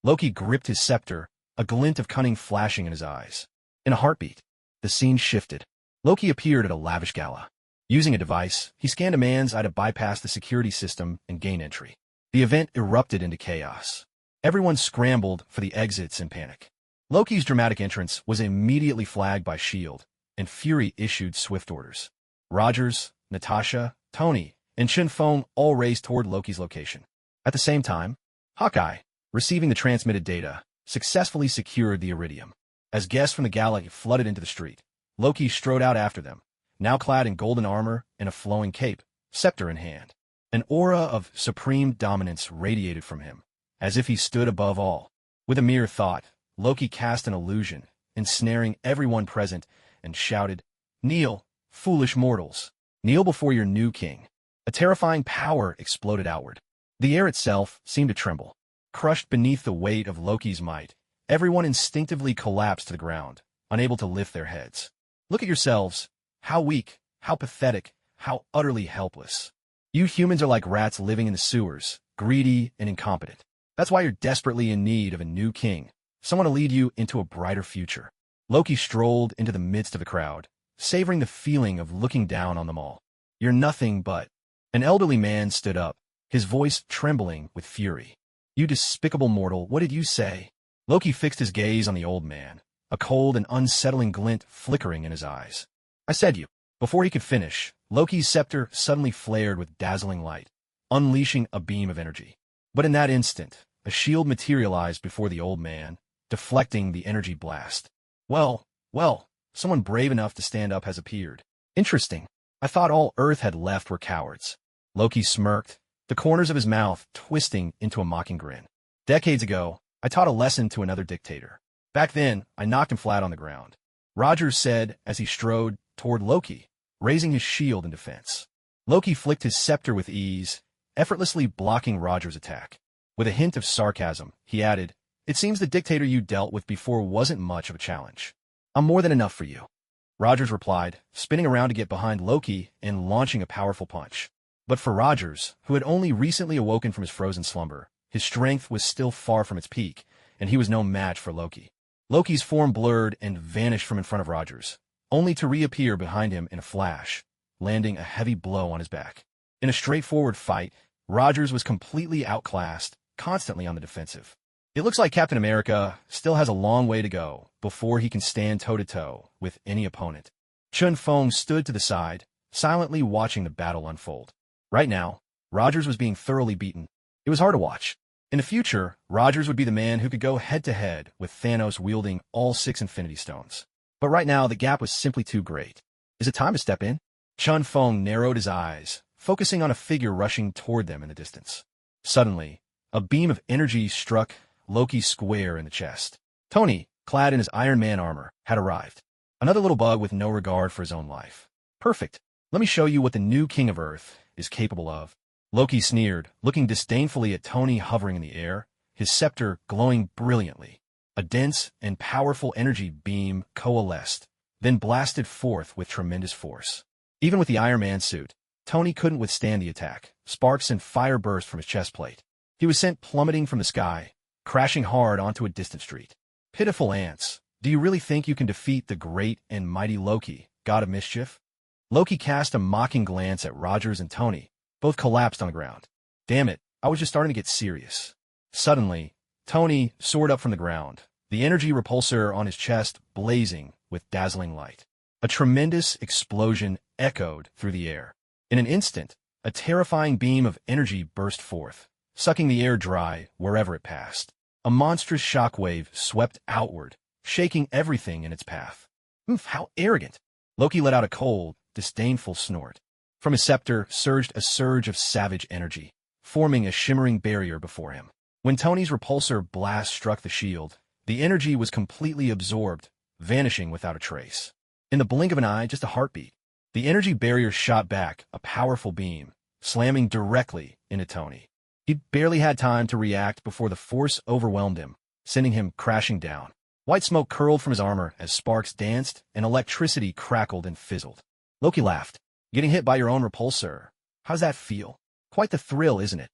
Loki gripped his scepter, a glint of cunning flashing in his eyes. In a heartbeat, the scene shifted. Loki appeared at a lavish gala. Using a device, he scanned a man's eye to bypass the security system and gain entry. The event erupted into chaos. Everyone scrambled for the exits in panic. Loki's dramatic entrance was immediately flagged by S.H.I.E.L.D., and Fury issued swift orders. Rogers, Natasha, Tony, and Chen Feng all raced toward Loki's location. At the same time, Hawkeye, receiving the transmitted data, successfully secured the Iridium. As guests from the gala flooded into the street, Loki strode out after them, now clad in golden armor and a flowing cape, scepter in hand. An aura of supreme dominance radiated from him, as if he stood above all. With a mere thought, Loki cast an illusion, ensnaring everyone present, and shouted, "Kneel, foolish mortals! Kneel before your new king." A terrifying power exploded outward. The air itself seemed to tremble. Crushed beneath the weight of Loki's might, everyone instinctively collapsed to the ground, unable to lift their heads. Look at yourselves. How weak, how pathetic, how utterly helpless. You humans are like rats living in the sewers, greedy and incompetent. That's why you're desperately in need of a new king, someone to lead you into a brighter future. Loki strolled into the midst of the crowd, savoring the feeling of looking down on them all. You're nothing but... An elderly man stood up, his voice trembling with fury. You despicable mortal, what did you say? Loki fixed his gaze on the old man, a cold and unsettling glint flickering in his eyes. I said you. Before he could finish, Loki's scepter suddenly flared with dazzling light, unleashing a beam of energy. But in that instant, a shield materialized before the old man, deflecting the energy blast. Well, someone brave enough to stand up has appeared. Interesting. I thought all Earth had left were cowards. Loki smirked, the corners of his mouth twisting into a mocking grin. Decades ago, I taught a lesson to another dictator. Back then, I knocked him flat on the ground. Rogers said as he strode toward Loki, raising his shield in defense. Loki flicked his scepter with ease, effortlessly blocking Rogers' attack. With a hint of sarcasm, he added, "It seems the dictator you dealt with before wasn't much of a challenge. I'm more than enough for you." Rogers replied, spinning around to get behind Loki and launching a powerful punch. But for Rogers, who had only recently awoken from his frozen slumber, his strength was still far from its peak, and he was no match for Loki. Loki's form blurred and vanished from in front of Rogers, only to reappear behind him in a flash, landing a heavy blow on his back. In a straightforward fight, Rogers was completely outclassed, constantly on the defensive. It looks like Captain America still has a long way to go before he can stand toe-to-toe with any opponent. Chen Feng stood to the side, silently watching the battle unfold. Right now, Rogers was being thoroughly beaten. It was hard to watch. In the future, Rogers would be the man who could go head-to-head with Thanos wielding all 6 Infinity Stones. But right now, the gap was simply too great. Is it time to step in? Chen Feng narrowed his eyes, focusing on a figure rushing toward them in the distance. Suddenly, a beam of energy struck Loki square in the chest. Tony, clad in his Iron Man armor, had arrived. Another little bug with no regard for his own life. Perfect. Let me show you what the new King of Earth is capable of. Loki sneered, looking disdainfully at Tony hovering in the air, his scepter glowing brilliantly. A dense and powerful energy beam coalesced, then blasted forth with tremendous force. Even with the Iron Man suit, Tony couldn't withstand the attack. Sparks and fire burst from his chest plate. He was sent plummeting from the sky, crashing hard onto a distant street. Pitiful ants, do you really think you can defeat the great and mighty Loki, god of mischief? Loki cast a mocking glance at Rogers and Tony. Both collapsed on the ground. Damn it, I was just starting to get serious. Suddenly, Tony soared up from the ground, the energy repulsor on his chest blazing with dazzling light. A tremendous explosion echoed through the air. In an instant, a terrifying beam of energy burst forth, sucking the air dry wherever it passed. A monstrous shockwave swept outward, shaking everything in its path. Oof, how arrogant! Loki let out a cold, disdainful snort. From his scepter surged a surge of savage energy, forming a shimmering barrier before him. When Tony's repulsor blast struck the shield, The energy was completely absorbed, vanishing without a trace. In the blink of an eye, just a heartbeat, the energy barrier shot back, a powerful beam, slamming directly into Tony. He barely had time to react before the force overwhelmed him, sending him crashing down. White smoke curled from his armor as sparks danced and electricity crackled and fizzled. Loki laughed. Getting hit by your own repulsor. How's that feel? Quite the thrill, isn't it?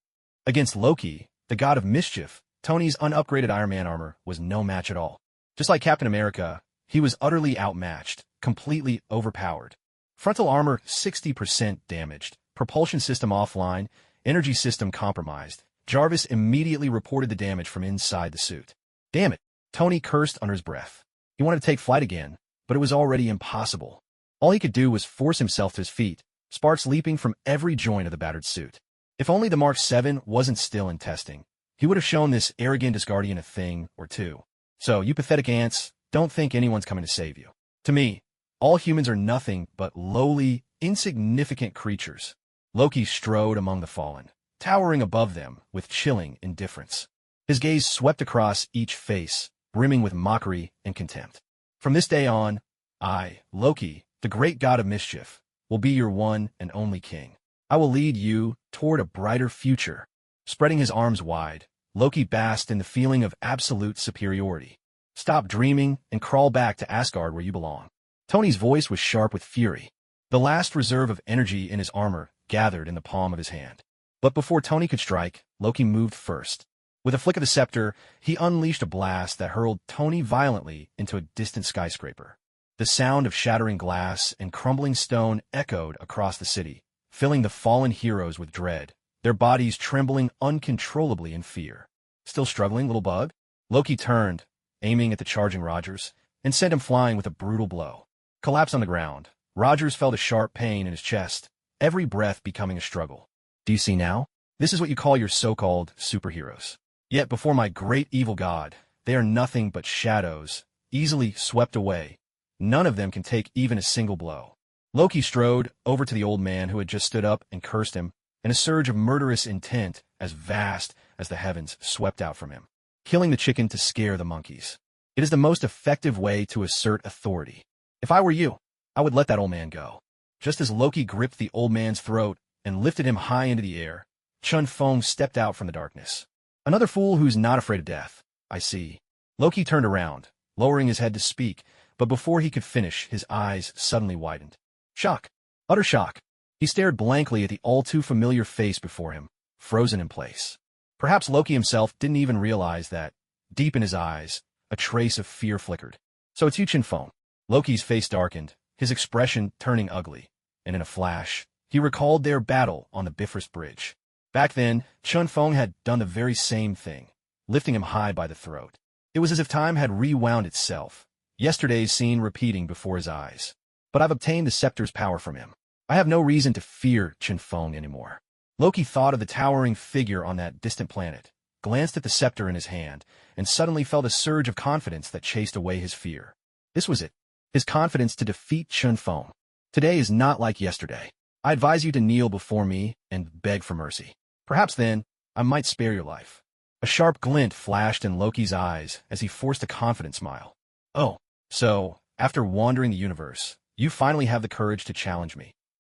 Against Loki, the god of mischief, Tony's unupgraded Iron Man armor was no match at all. Just like Captain America, he was utterly outmatched, completely overpowered. Frontal armor 60% damaged, propulsion system offline, energy system compromised. Jarvis immediately reported the damage from inside the suit. Damn it, Tony cursed under his breath. He wanted to take flight again, but it was already impossible. All he could do was force himself to his feet, sparks leaping from every joint of the battered suit. If only the Mark 7 wasn't still in testing, he would have shown this arrogant Asgardian a thing or two. So, you pathetic ants, don't think anyone's coming to save you. To me, all humans are nothing but lowly, insignificant creatures. Loki strode among the fallen, towering above them with chilling indifference. His gaze swept across each face, brimming with mockery and contempt. From this day on, I, Loki, the great god of mischief, will be your one and only king. I will lead you toward a brighter future. Spreading his arms wide, Loki basked in the feeling of absolute superiority. Stop dreaming and crawl back to Asgard where you belong. Tony's voice was sharp with fury. The last reserve of energy in his armor gathered in the palm of his hand. But before Tony could strike, Loki moved first. With a flick of the scepter, he unleashed a blast that hurled Tony violently into a distant skyscraper. The sound of shattering glass and crumbling stone echoed across the city, filling the fallen heroes with dread, their bodies trembling uncontrollably in fear. Still struggling, little bug? Loki turned, aiming at the charging Rogers, and sent him flying with a brutal blow. Collapsed on the ground, Rogers felt a sharp pain in his chest, every breath becoming a struggle. Do you see now? This is what you call your so-called superheroes. Yet before my great evil god, they are nothing but shadows, easily swept away. None of them can take even a single blow. Loki strode over to the old man who had just stood up and cursed him, and a surge of murderous intent as vast as the heavens swept out from him, killing the chicken to scare the monkeys. It is the most effective way to assert authority. If I were you, I would let that old man go. Just as Loki gripped the old man's throat and lifted him high into the air, Chun Feng stepped out from the darkness. Another fool who's not afraid of death, I see. Loki turned around, lowering his head to speak, but before he could finish, his eyes suddenly widened. Shock. Utter shock. He stared blankly at the all-too-familiar face before him, frozen in place. Perhaps Loki himself didn't even realize that, deep in his eyes, a trace of fear flickered. So it's you, Chun Feng. Loki's face darkened, his expression turning ugly, and in a flash, he recalled their battle on the Bifrost Bridge. Back then, Chun Feng had done the very same thing, lifting him high by the throat. It was as if time had rewound itself, yesterday's scene repeating before his eyes. But I've obtained the scepter's power from him. I have no reason to fear Chun Feng anymore. Loki thought of the towering figure on that distant planet, glanced at the scepter in his hand, and suddenly felt a surge of confidence that chased away his fear. This was it. His confidence to defeat Chun Feng. Today is not like yesterday. I advise you to kneel before me and beg for mercy. Perhaps then, I might spare your life. A sharp glint flashed in Loki's eyes as he forced a confident smile. Oh, so, after wandering the universe, you finally have the courage to challenge me.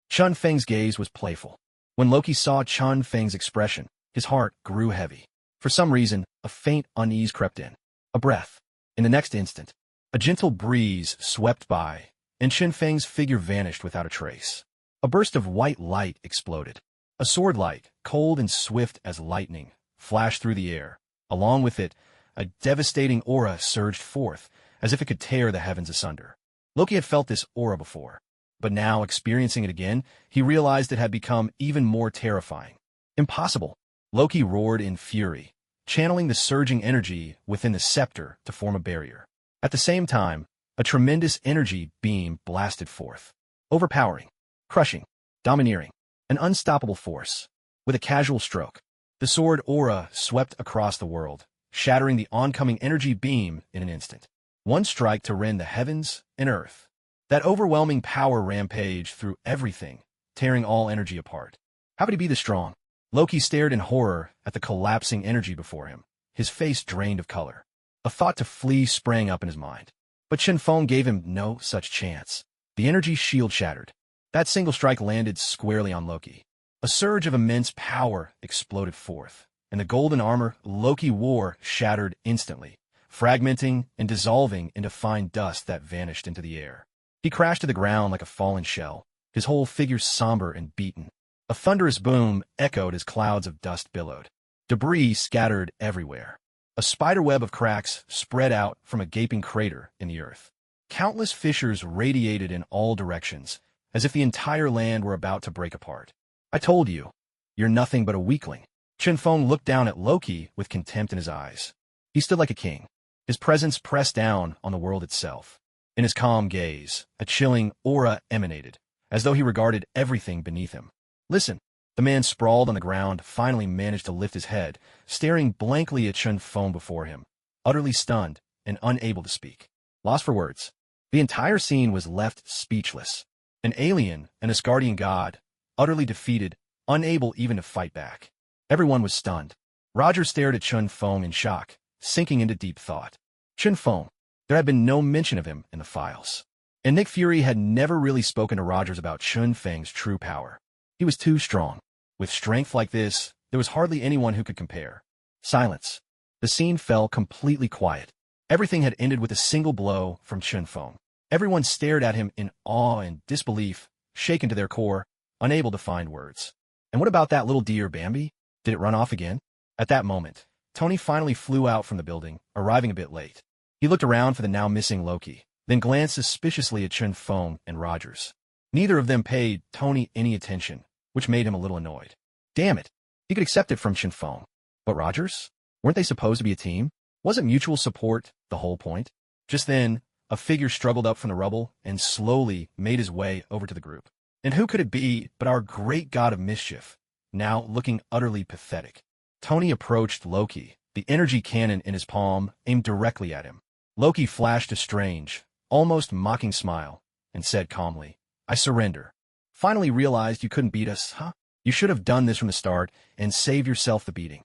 Chun Feng's gaze was playful. When Loki saw Chun Feng's expression, his heart grew heavy. For some reason, a faint unease crept in. A breath. In the next instant, a gentle breeze swept by, and Chun Feng's figure vanished without a trace. A burst of white light exploded. A sword light, cold and swift as lightning, flashed through the air. Along with it, a devastating aura surged forth, as if it could tear the heavens asunder. Loki had felt this aura before, but now, experiencing it again, he realized it had become even more terrifying. Impossible! Loki roared in fury, channeling the surging energy within the scepter to form a barrier. At the same time, a tremendous energy beam blasted forth. Overpowering, crushing, domineering, an unstoppable force. With a casual stroke, the sword aura swept across the world, shattering the oncoming energy beam in an instant. One strike to rend the heavens and earth. That overwhelming power rampaged through everything, tearing all energy apart. How could he be this strong? Loki stared in horror at the collapsing energy before him, his face drained of color. A thought to flee sprang up in his mind. But Chen Feng gave him no such chance. The energy shield shattered. That single strike landed squarely on Loki. A surge of immense power exploded forth, and the golden armor Loki wore shattered instantly, fragmenting and dissolving into fine dust that vanished into the air. He crashed to the ground like a fallen shell, his whole figure somber and beaten. A thunderous boom echoed as clouds of dust billowed. Debris scattered everywhere. A spiderweb of cracks spread out from a gaping crater in the earth. Countless fissures radiated in all directions, as if the entire land were about to break apart. I told you, you're nothing but a weakling. Chen Feng looked down at Loki with contempt in his eyes. He stood like a king, his presence pressed down on the world itself. In his calm gaze, a chilling aura emanated, as though he regarded everything beneath him. Listen. The man sprawled on the ground finally managed to lift his head, staring blankly at Chen Feng before him, utterly stunned and unable to speak. Lost for words. The entire scene was left speechless. An alien, an Asgardian god, utterly defeated, unable even to fight back. Everyone was stunned. Roger stared at Chen Feng in shock, sinking into deep thought. Chen Feng. There had been no mention of him in the files. And Nick Fury had never really spoken to Rogers about Chen Feng's true power. He was too strong. With strength like this, there was hardly anyone who could compare. Silence. The scene fell completely quiet. Everything had ended with a single blow from Chen Feng. Everyone stared at him in awe and disbelief, shaken to their core, unable to find words. And what about that little deer, Bambi? Did it run off again? At that moment, Tony finally flew out from the building, arriving a bit late. He looked around for the now missing Loki, then glanced suspiciously at Chen Feng and Rogers. Neither of them paid Tony any attention, which made him a little annoyed. Damn it. He could accept it from Chen Feng. But Rogers? Weren't they supposed to be a team? Wasn't mutual support the whole point? Just then, a figure struggled up from the rubble and slowly made his way over to the group. And who could it be but our great god of mischief, now looking utterly pathetic? Tony approached Loki, the energy cannon in his palm aimed directly at him. Loki flashed a strange, almost mocking smile, and said calmly, I surrender. Finally realized you couldn't beat us, huh? You should have done this from the start and saved yourself the beating.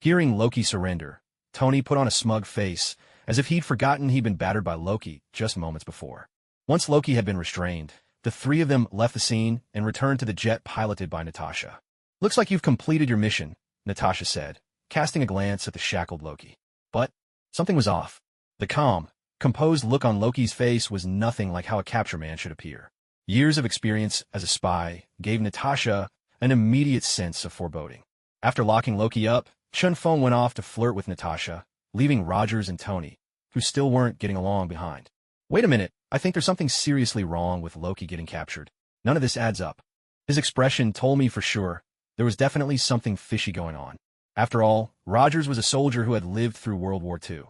Hearing Loki surrender, Tony put on a smug face, as if he'd forgotten he'd been battered by Loki just moments before. Once Loki had been restrained, the three of them left the scene and returned to the jet piloted by Natasha. Looks like you've completed your mission, Natasha said, casting a glance at the shackled Loki. But something was off. The calm, composed look on Loki's face was nothing like how a capture man should appear. Years of experience as a spy gave Natasha an immediate sense of foreboding. After locking Loki up, Chen Feng went off to flirt with Natasha, leaving Rogers and Tony, who still weren't getting along, behind. Wait a minute, I think there's something seriously wrong with Loki getting captured. None of this adds up. His expression told me for sure there was definitely something fishy going on. After all, Rogers was a soldier who had lived through World War II.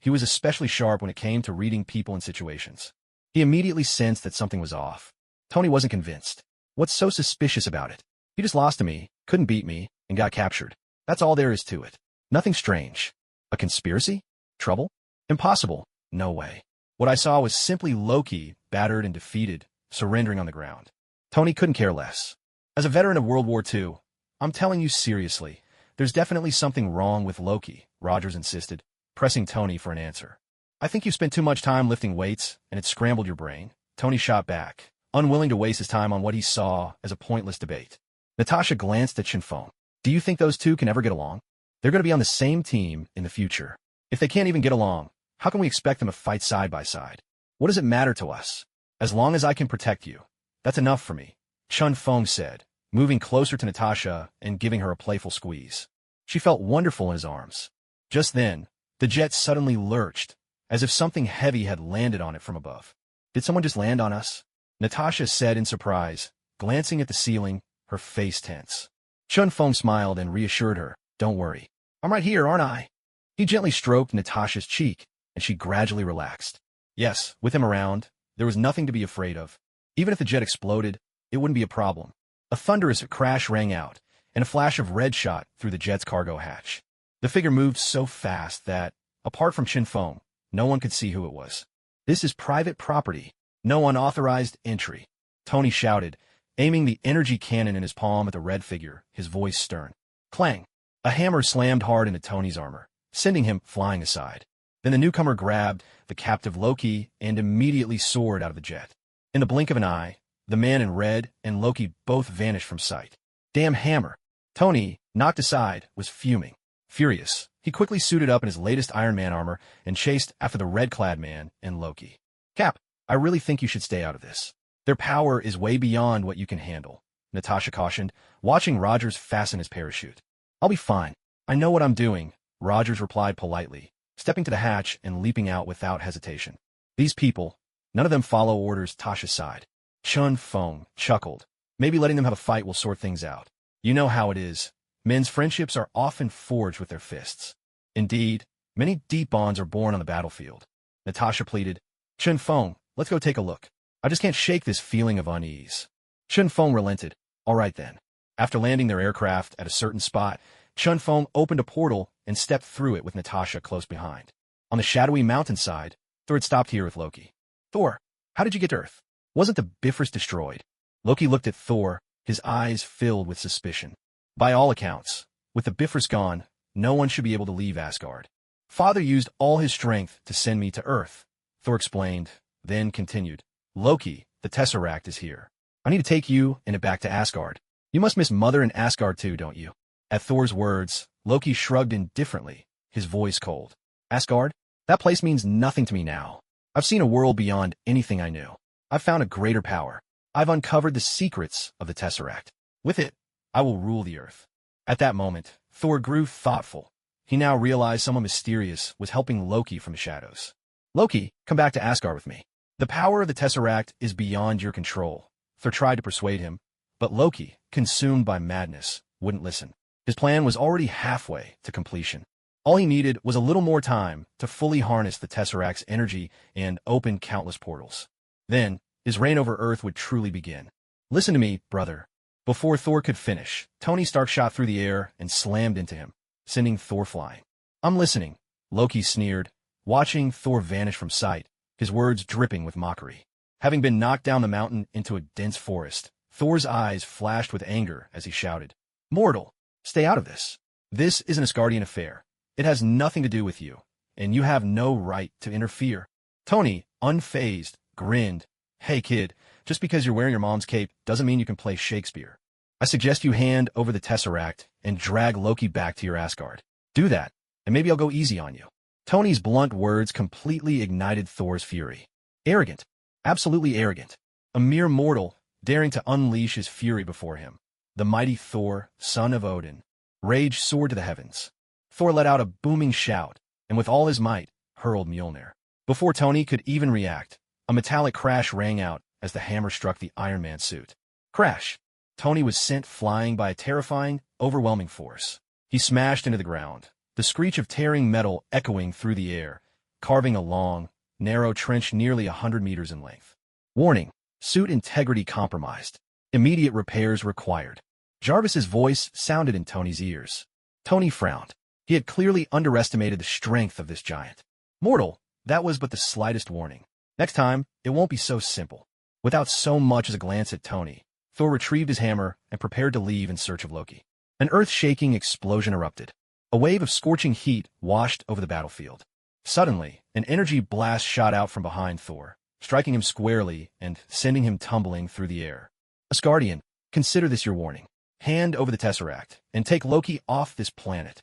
He was especially sharp when it came to reading people and situations. He immediately sensed that something was off. Tony wasn't convinced. What's so suspicious about it? He just lost to me, couldn't beat me, and got captured. That's all there is to it. Nothing strange. A conspiracy? Trouble? Impossible. No way. What I saw was simply Loki, battered and defeated, surrendering on the ground. Tony couldn't care less. As a veteran of World War II, I'm telling you seriously, there's definitely something wrong with Loki, Rogers insisted, pressing Tony for an answer. I think you spent too much time lifting weights, and it scrambled your brain. Tony shot back, unwilling to waste his time on what he saw as a pointless debate. Natasha glanced at Chen Feng. Do you think those two can ever get along? They're going to be on the same team in the future. If they can't even get along, how can we expect them to fight side by side? What does it matter to us? As long as I can protect you, that's enough for me, Chen Feng said, moving closer to Natasha and giving her a playful squeeze. She felt wonderful in his arms. Just then, the jet suddenly lurched, as if something heavy had landed on it from above. Did someone just land on us? Natasha said in surprise, glancing at the ceiling, her face tense. Chen Feng smiled and reassured her, Don't worry. I'm right here, aren't I? He gently stroked Natasha's cheek, and she gradually relaxed. Yes, with him around, there was nothing to be afraid of. Even if the jet exploded, it wouldn't be a problem. A thunderous crash rang out, and a flash of red shot through the jet's cargo hatch. The figure moved so fast that, apart from Chen Feng, no one could see who it was. This is private property. No unauthorized entry, Tony shouted, aiming the energy cannon in his palm at the red figure, his voice stern. Clang! A hammer slammed hard into Tony's armor, sending him flying aside. Then the newcomer grabbed the captive Loki and immediately soared out of the jet. In the blink of an eye, the man in red and Loki both vanished from sight. Damn hammer! Tony, knocked aside, was fuming. Furious, he quickly suited up in his latest Iron Man armor and chased after the red-clad man and Loki. Cap, I really think you should stay out of this. Their power is way beyond what you can handle, Natasha cautioned, watching Rogers fasten his parachute. I'll be fine. I know what I'm doing, Rogers replied politely, stepping to the hatch and leaping out without hesitation. These people, none of them follow orders, Tasha sighed. Chun Fong chuckled. Maybe letting them have a fight will sort things out. You know how it is. Men's friendships are often forged with their fists. Indeed, many deep bonds are born on the battlefield. Natasha pleaded. Chun Fong, let's go take a look. I just can't shake this feeling of unease. Chun Fong relented. All right then. After landing their aircraft at a certain spot, Chun Fong opened a portal and stepped through it with Natasha close behind. On the shadowy mountainside, Thor had stopped here with Loki. Thor, how did you get to Earth? Wasn't the Bifrost destroyed? Loki looked at Thor, his eyes filled with suspicion. By all accounts, with the Bifrost gone, no one should be able to leave Asgard. Father used all his strength to send me to Earth, Thor explained, then continued. Loki, the Tesseract is here. I need to take you and it back to Asgard. You must miss Mother and Asgard too, don't you? At Thor's words, Loki shrugged indifferently, his voice cold. Asgard? That place means nothing to me now. I've seen a world beyond anything I knew. I've found a greater power. I've uncovered the secrets of the Tesseract. With it, I will rule the Earth. At that moment, Thor grew thoughtful. He now realized someone mysterious was helping Loki from the shadows. Loki, come back to Asgard with me. The power of the Tesseract is beyond your control. Thor tried to persuade him, but Loki, consumed by madness, wouldn't listen. His plan was already halfway to completion. All he needed was a little more time to fully harness the Tesseract's energy and open countless portals. Then, his reign over Earth would truly begin. Listen to me, brother. Before Thor could finish, Tony Stark shot through the air and slammed into him, sending Thor flying. I'm listening, Loki sneered, watching Thor vanish from sight, his words dripping with mockery. Having been knocked down the mountain into a dense forest, Thor's eyes flashed with anger as he shouted, Mortal, stay out of this. This is an Asgardian affair. It has nothing to do with you, and you have no right to interfere. Tony, unfazed, grinned. Hey kid, just because you're wearing your mom's cape doesn't mean you can play Shakespeare. I suggest you hand over the Tesseract and drag Loki back to your Asgard. Do that, and maybe I'll go easy on you. Tony's blunt words completely ignited Thor's fury. Arrogant. Absolutely arrogant. A mere mortal, daring to unleash his fury before him. The mighty Thor, son of Odin. Rage soared to the heavens. Thor let out a booming shout, and with all his might, hurled Mjolnir. Before Tony could even react, a metallic crash rang out as the hammer struck the Iron Man suit. Crash! Tony was sent flying by a terrifying, overwhelming force. He smashed into the ground, the screech of tearing metal echoing through the air, carving a long, narrow trench nearly 100 meters in length. Warning, suit integrity compromised. Immediate repairs required. Jarvis's voice sounded in Tony's ears. Tony frowned. He had clearly underestimated the strength of this giant. Mortal, that was but the slightest warning. Next time, it won't be so simple. Without so much as a glance at Tony, Thor retrieved his hammer and prepared to leave in search of Loki. An earth-shaking explosion erupted. A wave of scorching heat washed over the battlefield. Suddenly, an energy blast shot out from behind Thor, striking him squarely and sending him tumbling through the air. Asgardian, consider this your warning. Hand over the Tesseract and take Loki off this planet.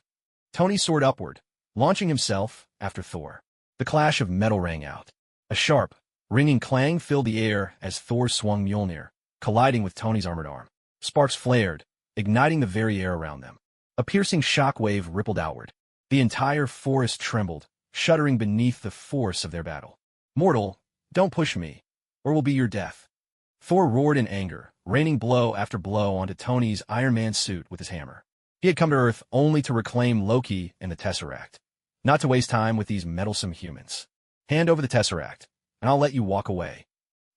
Tony soared upward, launching himself after Thor. The clash of metal rang out. A sharp, ringing clang filled the air as Thor swung Mjolnir, colliding with Tony's armored arm. Sparks flared, igniting the very air around them. A piercing shockwave rippled outward. The entire forest trembled, shuddering beneath the force of their battle. Mortal, don't push me, or will be your death. Thor roared in anger, raining blow after blow onto Tony's Iron Man suit with his hammer. He had come to Earth only to reclaim Loki and the Tesseract, not to waste time with these meddlesome humans. Hand over the Tesseract, and I'll let you walk away.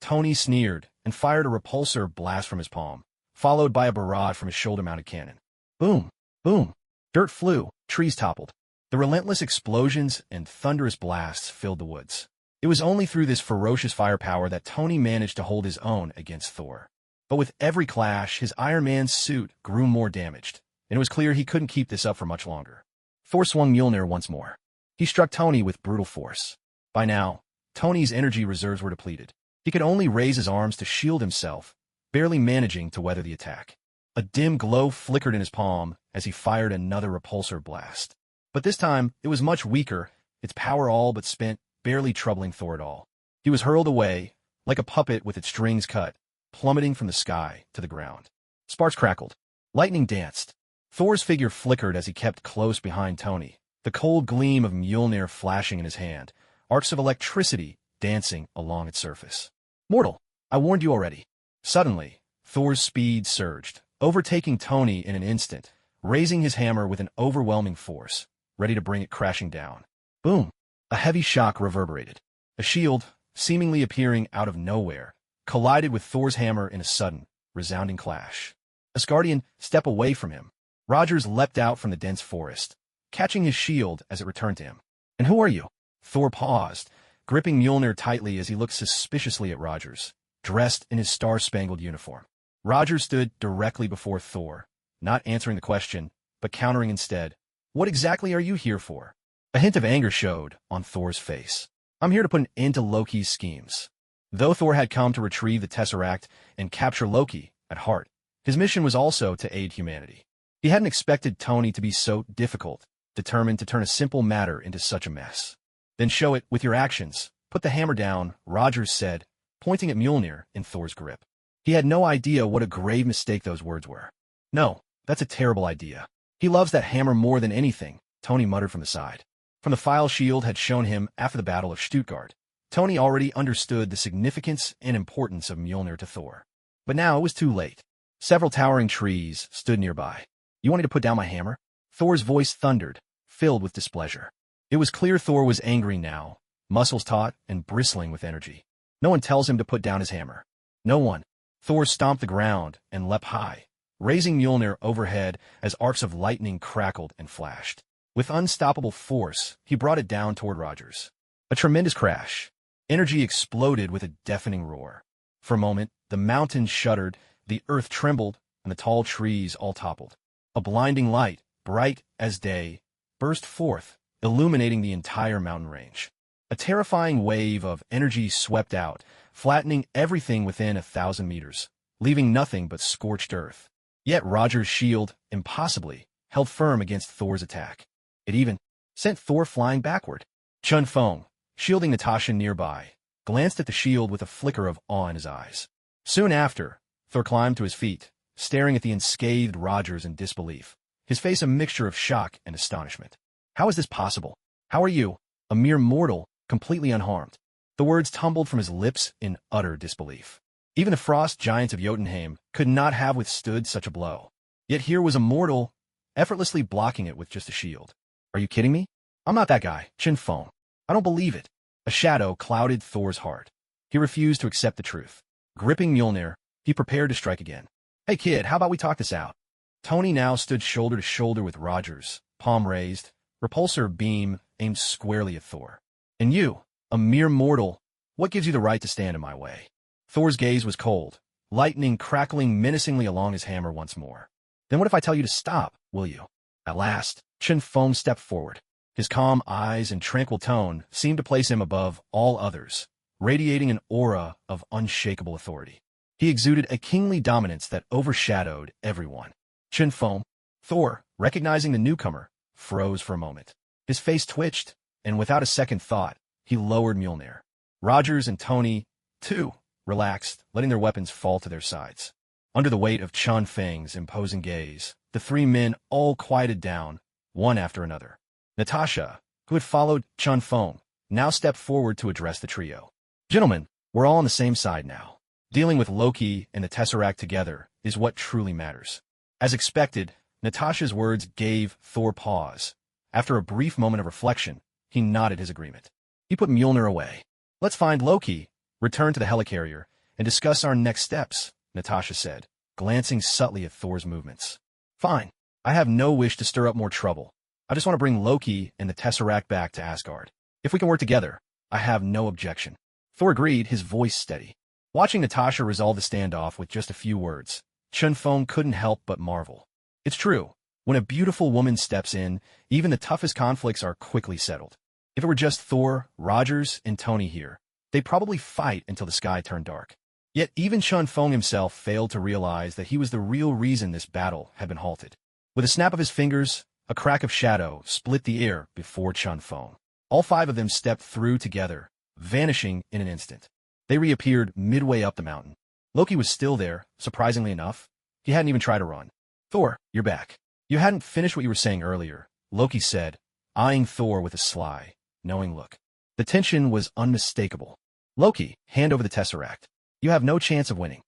Tony sneered and fired a repulsor blast from his palm, followed by a barrage from his shoulder-mounted cannon. Boom, boom. Dirt flew, trees toppled. The relentless explosions and thunderous blasts filled the woods. It was only through this ferocious firepower that Tony managed to hold his own against Thor. But with every clash, his Iron Man suit grew more damaged, and it was clear he couldn't keep this up for much longer. Thor swung Mjolnir once more. He struck Tony with brutal force. By now, Tony's energy reserves were depleted. He could only raise his arms to shield himself, barely managing to weather the attack. A dim glow flickered in his palm as he fired another repulsor blast. But this time, it was much weaker, its power all but spent, barely troubling Thor at all. He was hurled away, like a puppet with its strings cut, plummeting from the sky to the ground. Sparks crackled. Lightning danced. Thor's figure flickered as he kept close behind Tony, the cold gleam of Mjolnir flashing in his hand, arcs of electricity dancing along its surface. Mortal, I warned you already. Suddenly, Thor's speed surged, overtaking Tony in an instant, raising his hammer with an overwhelming force, ready to bring it crashing down. Boom! A heavy shock reverberated. A shield, seemingly appearing out of nowhere, collided with Thor's hammer in a sudden, resounding clash. Asgardian, step away from him. Rogers leapt out from the dense forest, catching his shield as it returned to him. And who are you? Thor paused, gripping Mjolnir tightly as he looked suspiciously at Rogers, dressed in his star-spangled uniform. Rogers stood directly before Thor, not answering the question, but countering instead. What exactly are you here for? A hint of anger showed on Thor's face. I'm here to put an end to Loki's schemes. Though Thor had come to retrieve the Tesseract and capture Loki, at heart, his mission was also to aid humanity. He hadn't expected Tony to be so difficult, determined to turn a simple matter into such a mess. Then show it with your actions. Put the hammer down, Rogers said, pointing at Mjolnir in Thor's grip. He had no idea what a grave mistake those words were. No, that's a terrible idea. He loves that hammer more than anything, Tony muttered from the side. From the file Shield had shown him after the Battle of Stuttgart, Tony already understood the significance and importance of Mjolnir to Thor. But now it was too late. Several towering trees stood nearby. You want me to put down my hammer? Thor's voice thundered, filled with displeasure. It was clear Thor was angry now, muscles taut and bristling with energy. No one tells him to put down his hammer. No one. Thor stomped the ground and leapt high, raising Mjolnir overhead as arcs of lightning crackled and flashed. With unstoppable force, he brought it down toward Rogers. A tremendous crash. Energy exploded with a deafening roar. For a moment, the mountains shuddered, the earth trembled, and the tall trees all toppled. A blinding light, bright as day, burst forth, illuminating the entire mountain range. A terrifying wave of energy swept out, flattening everything within 1,000 meters, leaving nothing but scorched earth. Yet Rogers' shield, impossibly, held firm against Thor's attack. It even sent Thor flying backward. Chun Feng, shielding Natasha nearby, glanced at the shield with a flicker of awe in his eyes. Soon after, Thor climbed to his feet, staring at the unscathed Rogers in disbelief, his face a mixture of shock and astonishment. How is this possible? How are you, a mere mortal, completely unharmed? The words tumbled from his lips in utter disbelief. Even the frost giants of Jotunheim could not have withstood such a blow. Yet here was a mortal, effortlessly blocking it with just a shield. Are you kidding me? I'm not that guy, Chun Feng. I don't believe it. A shadow clouded Thor's heart. He refused to accept the truth. Gripping Mjolnir, he prepared to strike again. Hey kid, how about we talk this out? Tony now stood shoulder to shoulder with Rogers, palm raised, repulsor beam aimed squarely at Thor. And you, a mere mortal, what gives you the right to stand in my way? Thor's gaze was cold, lightning crackling menacingly along his hammer once more. Then what if I tell you to stop, will you? At last, Chun Feng stepped forward. His calm eyes and tranquil tone seemed to place him above all others, radiating an aura of unshakable authority. He exuded a kingly dominance that overshadowed everyone. Chun Feng, Thor, recognizing the newcomer, froze for a moment. His face twitched, and without a second thought, he lowered Mjolnir. Rogers and Tony, too, relaxed, letting their weapons fall to their sides. Under the weight of Chun Feng's imposing gaze, the three men all quieted down, one after another. Natasha, who had followed Chun Feng, now stepped forward to address the trio. Gentlemen, we're all on the same side now. Dealing with Loki and the Tesseract together is what truly matters. As expected, Natasha's words gave Thor pause. After a brief moment of reflection, he nodded his agreement. He put Mjolnir away. Let's find Loki, return to the helicarrier, and discuss our next steps, Natasha said, glancing subtly at Thor's movements. Fine. I have no wish to stir up more trouble. I just want to bring Loki and the Tesseract back to Asgard. If we can work together, I have no objection. Thor agreed, his voice steady. Watching Natasha resolve the standoff with just a few words, Chun Feng couldn't help but marvel. It's true. When a beautiful woman steps in, even the toughest conflicts are quickly settled. If it were just Thor, Rogers, and Tony here, they'd probably fight until the sky turned dark. Yet even Chun Feng himself failed to realize that he was the real reason this battle had been halted. With a snap of his fingers, a crack of shadow split the air before Chun Feng. All five of them stepped through together, vanishing in an instant. They reappeared midway up the mountain. Loki was still there, surprisingly enough. He hadn't even tried to run. Thor, you're back. You hadn't finished what you were saying earlier, Loki said, eyeing Thor with a sly, knowing look. The tension was unmistakable. Loki, hand over the Tesseract. You have no chance of winning.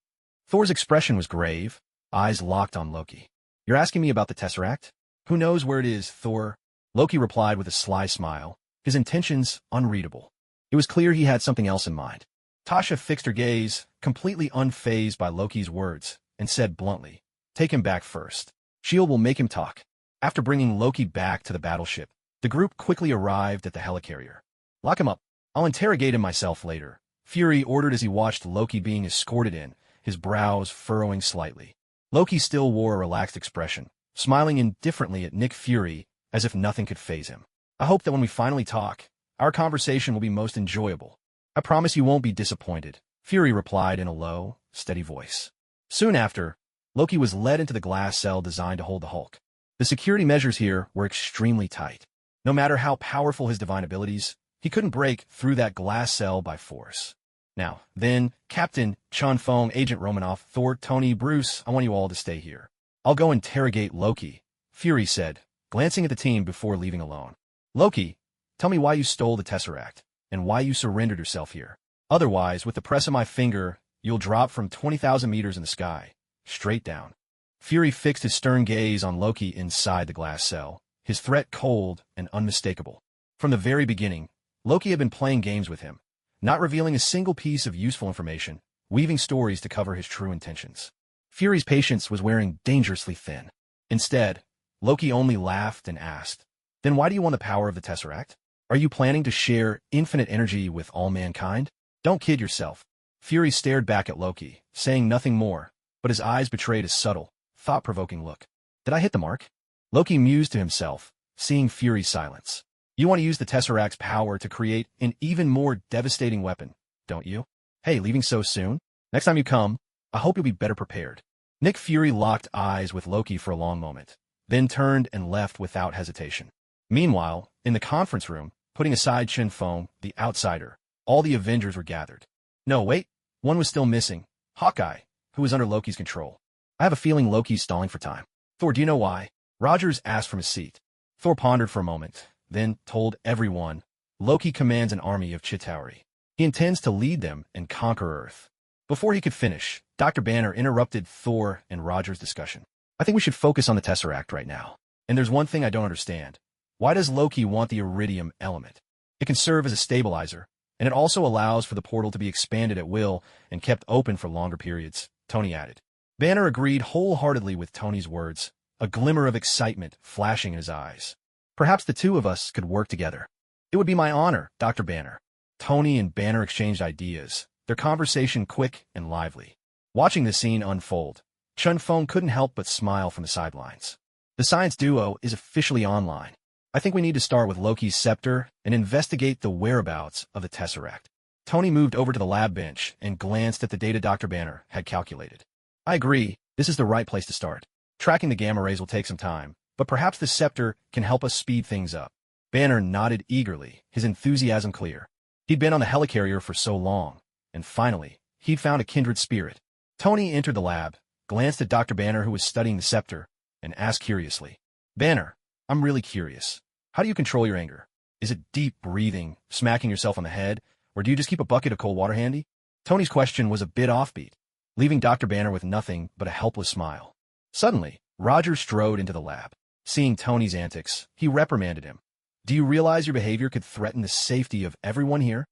Thor's expression was grave, eyes locked on Loki. You're asking me about the Tesseract? Who knows where it is, Thor? Loki replied with a sly smile, his intentions unreadable. It was clear he had something else in mind. Tasha fixed her gaze, completely unfazed by Loki's words, and said bluntly, take him back first. Shield will make him talk. After bringing Loki back to the battleship, the group quickly arrived at the helicarrier. Lock him up. I'll interrogate him myself later, Fury ordered as he watched Loki being escorted in, his brows furrowing slightly. Loki still wore a relaxed expression, smiling indifferently at Nick Fury as if nothing could faze him. I hope that when we finally talk, our conversation will be most enjoyable. I promise you won't be disappointed, Fury replied in a low, steady voice. Soon after, Loki was led into the glass cell designed to hold the Hulk. The security measures here were extremely tight. No matter how powerful his divine abilities, he couldn't break through that glass cell by force. Now, then, Captain, Chun Feng, Agent Romanoff, Thor, Tony, Bruce, I want you all to stay here. I'll go interrogate Loki, Fury said, glancing at the team before leaving alone. Loki, tell me why you stole the Tesseract, and why you surrendered yourself here. Otherwise, with the press of my finger, you'll drop from 20,000 meters in the sky, straight down. Fury fixed his stern gaze on Loki inside the glass cell, his threat cold and unmistakable. From the very beginning, Loki had been playing games with him, not revealing a single piece of useful information, weaving stories to cover his true intentions. Fury's patience was wearing dangerously thin. Instead, Loki only laughed and asked, then why do you want the power of the Tesseract? Are you planning to share infinite energy with all mankind? Don't kid yourself. Fury stared back at Loki, saying nothing more, but his eyes betrayed a subtle, thought-provoking look. Did I hit the mark? Loki mused to himself, seeing Fury's silence. You want to use the Tesseract's power to create an even more devastating weapon, don't you? Hey, leaving so soon? Next time you come, I hope you'll be better prepared. Nick Fury locked eyes with Loki for a long moment, then turned and left without hesitation. Meanwhile, in the conference room, putting aside Chun Feng, the outsider, all the Avengers were gathered. No, wait, one was still missing, Hawkeye, who was under Loki's control. I have a feeling Loki's stalling for time. Thor, do you know why? Rogers asked from his seat. Thor pondered for a moment, then told everyone, Loki commands an army of Chitauri. He intends to lead them and conquer Earth. Before he could finish, Dr. Banner interrupted Thor and Rogers' discussion. I think we should focus on the Tesseract right now. And there's one thing I don't understand. Why does Loki want the iridium element? It can serve as a stabilizer, and it also allows for the portal to be expanded at will and kept open for longer periods, Tony added. Banner agreed wholeheartedly with Tony's words, a glimmer of excitement flashing in his eyes. Perhaps the two of us could work together. It would be my honor, Dr. Banner. Tony and Banner exchanged ideas, their conversation quick and lively. Watching the scene unfold, Chun Feng couldn't help but smile from the sidelines. The science duo is officially online. I think we need to start with Loki's scepter and investigate the whereabouts of the Tesseract. Tony moved over to the lab bench and glanced at the data Dr. Banner had calculated. I agree, this is the right place to start. Tracking the gamma rays will take some time, but perhaps the scepter can help us speed things up. Banner nodded eagerly, his enthusiasm clear. He'd been on the helicarrier for so long, and finally, he'd found a kindred spirit. Tony entered the lab, glanced at Dr. Banner who was studying the scepter, and asked curiously, Banner, I'm really curious. How do you control your anger? Is it deep breathing, smacking yourself on the head, or do you just keep a bucket of cold water handy? Tony's question was a bit offbeat, leaving Dr. Banner with nothing but a helpless smile. Suddenly, Roger strode into the lab. Seeing Tony's antics, he reprimanded him. Do you realize your behavior could threaten the safety of everyone here?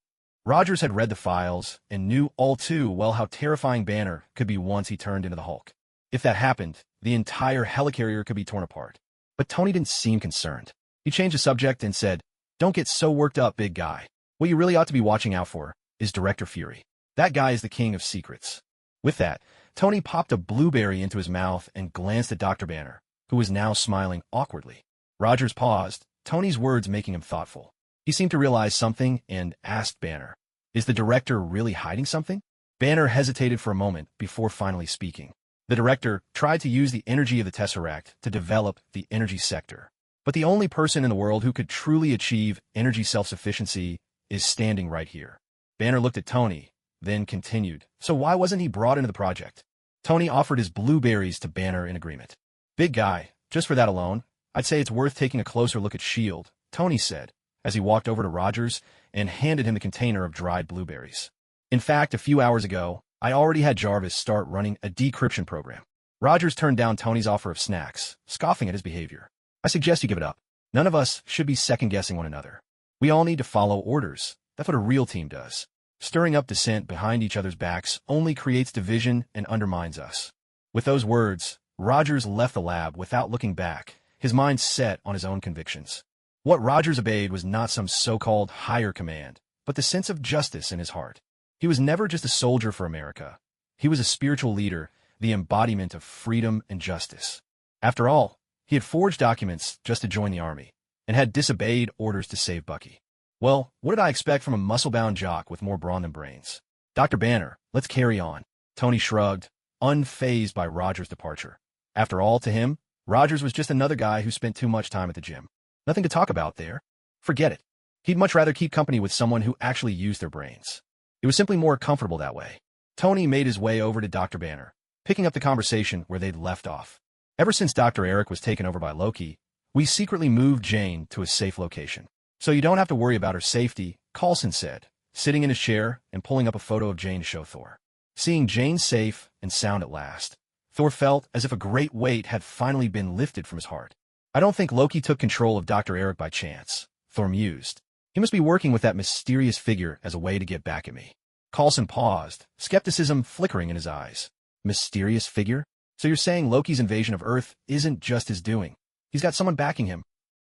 Rogers had read the files and knew all too well how terrifying Banner could be once he turned into the Hulk. If that happened, the entire helicarrier could be torn apart. But Tony didn't seem concerned. He changed the subject and said, Don't get so worked up, big guy. What you really ought to be watching out for is Director Fury. That guy is the king of secrets. With that, Tony popped a blueberry into his mouth and glanced at Dr. Banner, who was now smiling awkwardly. Rogers paused, Tony's words making him thoughtful. He seemed to realize something and asked Banner, "Is the director really hiding something?" Banner hesitated for a moment before finally speaking. The director tried to use the energy of the Tesseract to develop the energy sector. But the only person in the world who could truly achieve energy self-sufficiency is standing right here. Banner looked at Tony, then continued, "So why wasn't he brought into the project?" Tony offered his blueberries to Banner in agreement. "Big guy, just for that alone, I'd say it's worth taking a closer look at S.H.I.E.L.D., Tony said, as he walked over to Rogers and handed him the container of dried blueberries. "In fact, a few hours ago, I already had Jarvis start running a decryption program." Rogers turned down Tony's offer of snacks, scoffing at his behavior. "I suggest you give it up. None of us should be second-guessing one another. We all need to follow orders. That's what a real team does. Stirring up dissent behind each other's backs only creates division and undermines us." With those words, Rogers left the lab without looking back, his mind set on his own convictions. What Rogers obeyed was not some so-called higher command, but the sense of justice in his heart. He was never just a soldier for America. He was a spiritual leader, the embodiment of freedom and justice. After all, he had forged documents just to join the army, and had disobeyed orders to save Bucky. Well, what did I expect from a muscle-bound jock with more brawn than brains? "Dr. Banner, let's carry on." Tony shrugged, unfazed by Rogers' departure. After all, to him, Rogers was just another guy who spent too much time at the gym. Nothing to talk about there. Forget it. He'd much rather keep company with someone who actually used their brains. It was simply more comfortable that way. Tony made his way over to Dr. Banner, picking up the conversation where they'd left off. "Ever since Dr. Eric was taken over by Loki, we secretly moved Jane to a safe location. So you don't have to worry about her safety," Coulson said, sitting in his chair and pulling up a photo of Jane to show Thor. Seeing Jane safe and sound at last, Thor felt as if a great weight had finally been lifted from his heart. "I don't think Loki took control of Dr. Eric by chance," Thor mused. "He must be working with that mysterious figure as a way to get back at me." Coulson paused, skepticism flickering in his eyes. "Mysterious figure? So you're saying Loki's invasion of Earth isn't just his doing? He's got someone backing him?"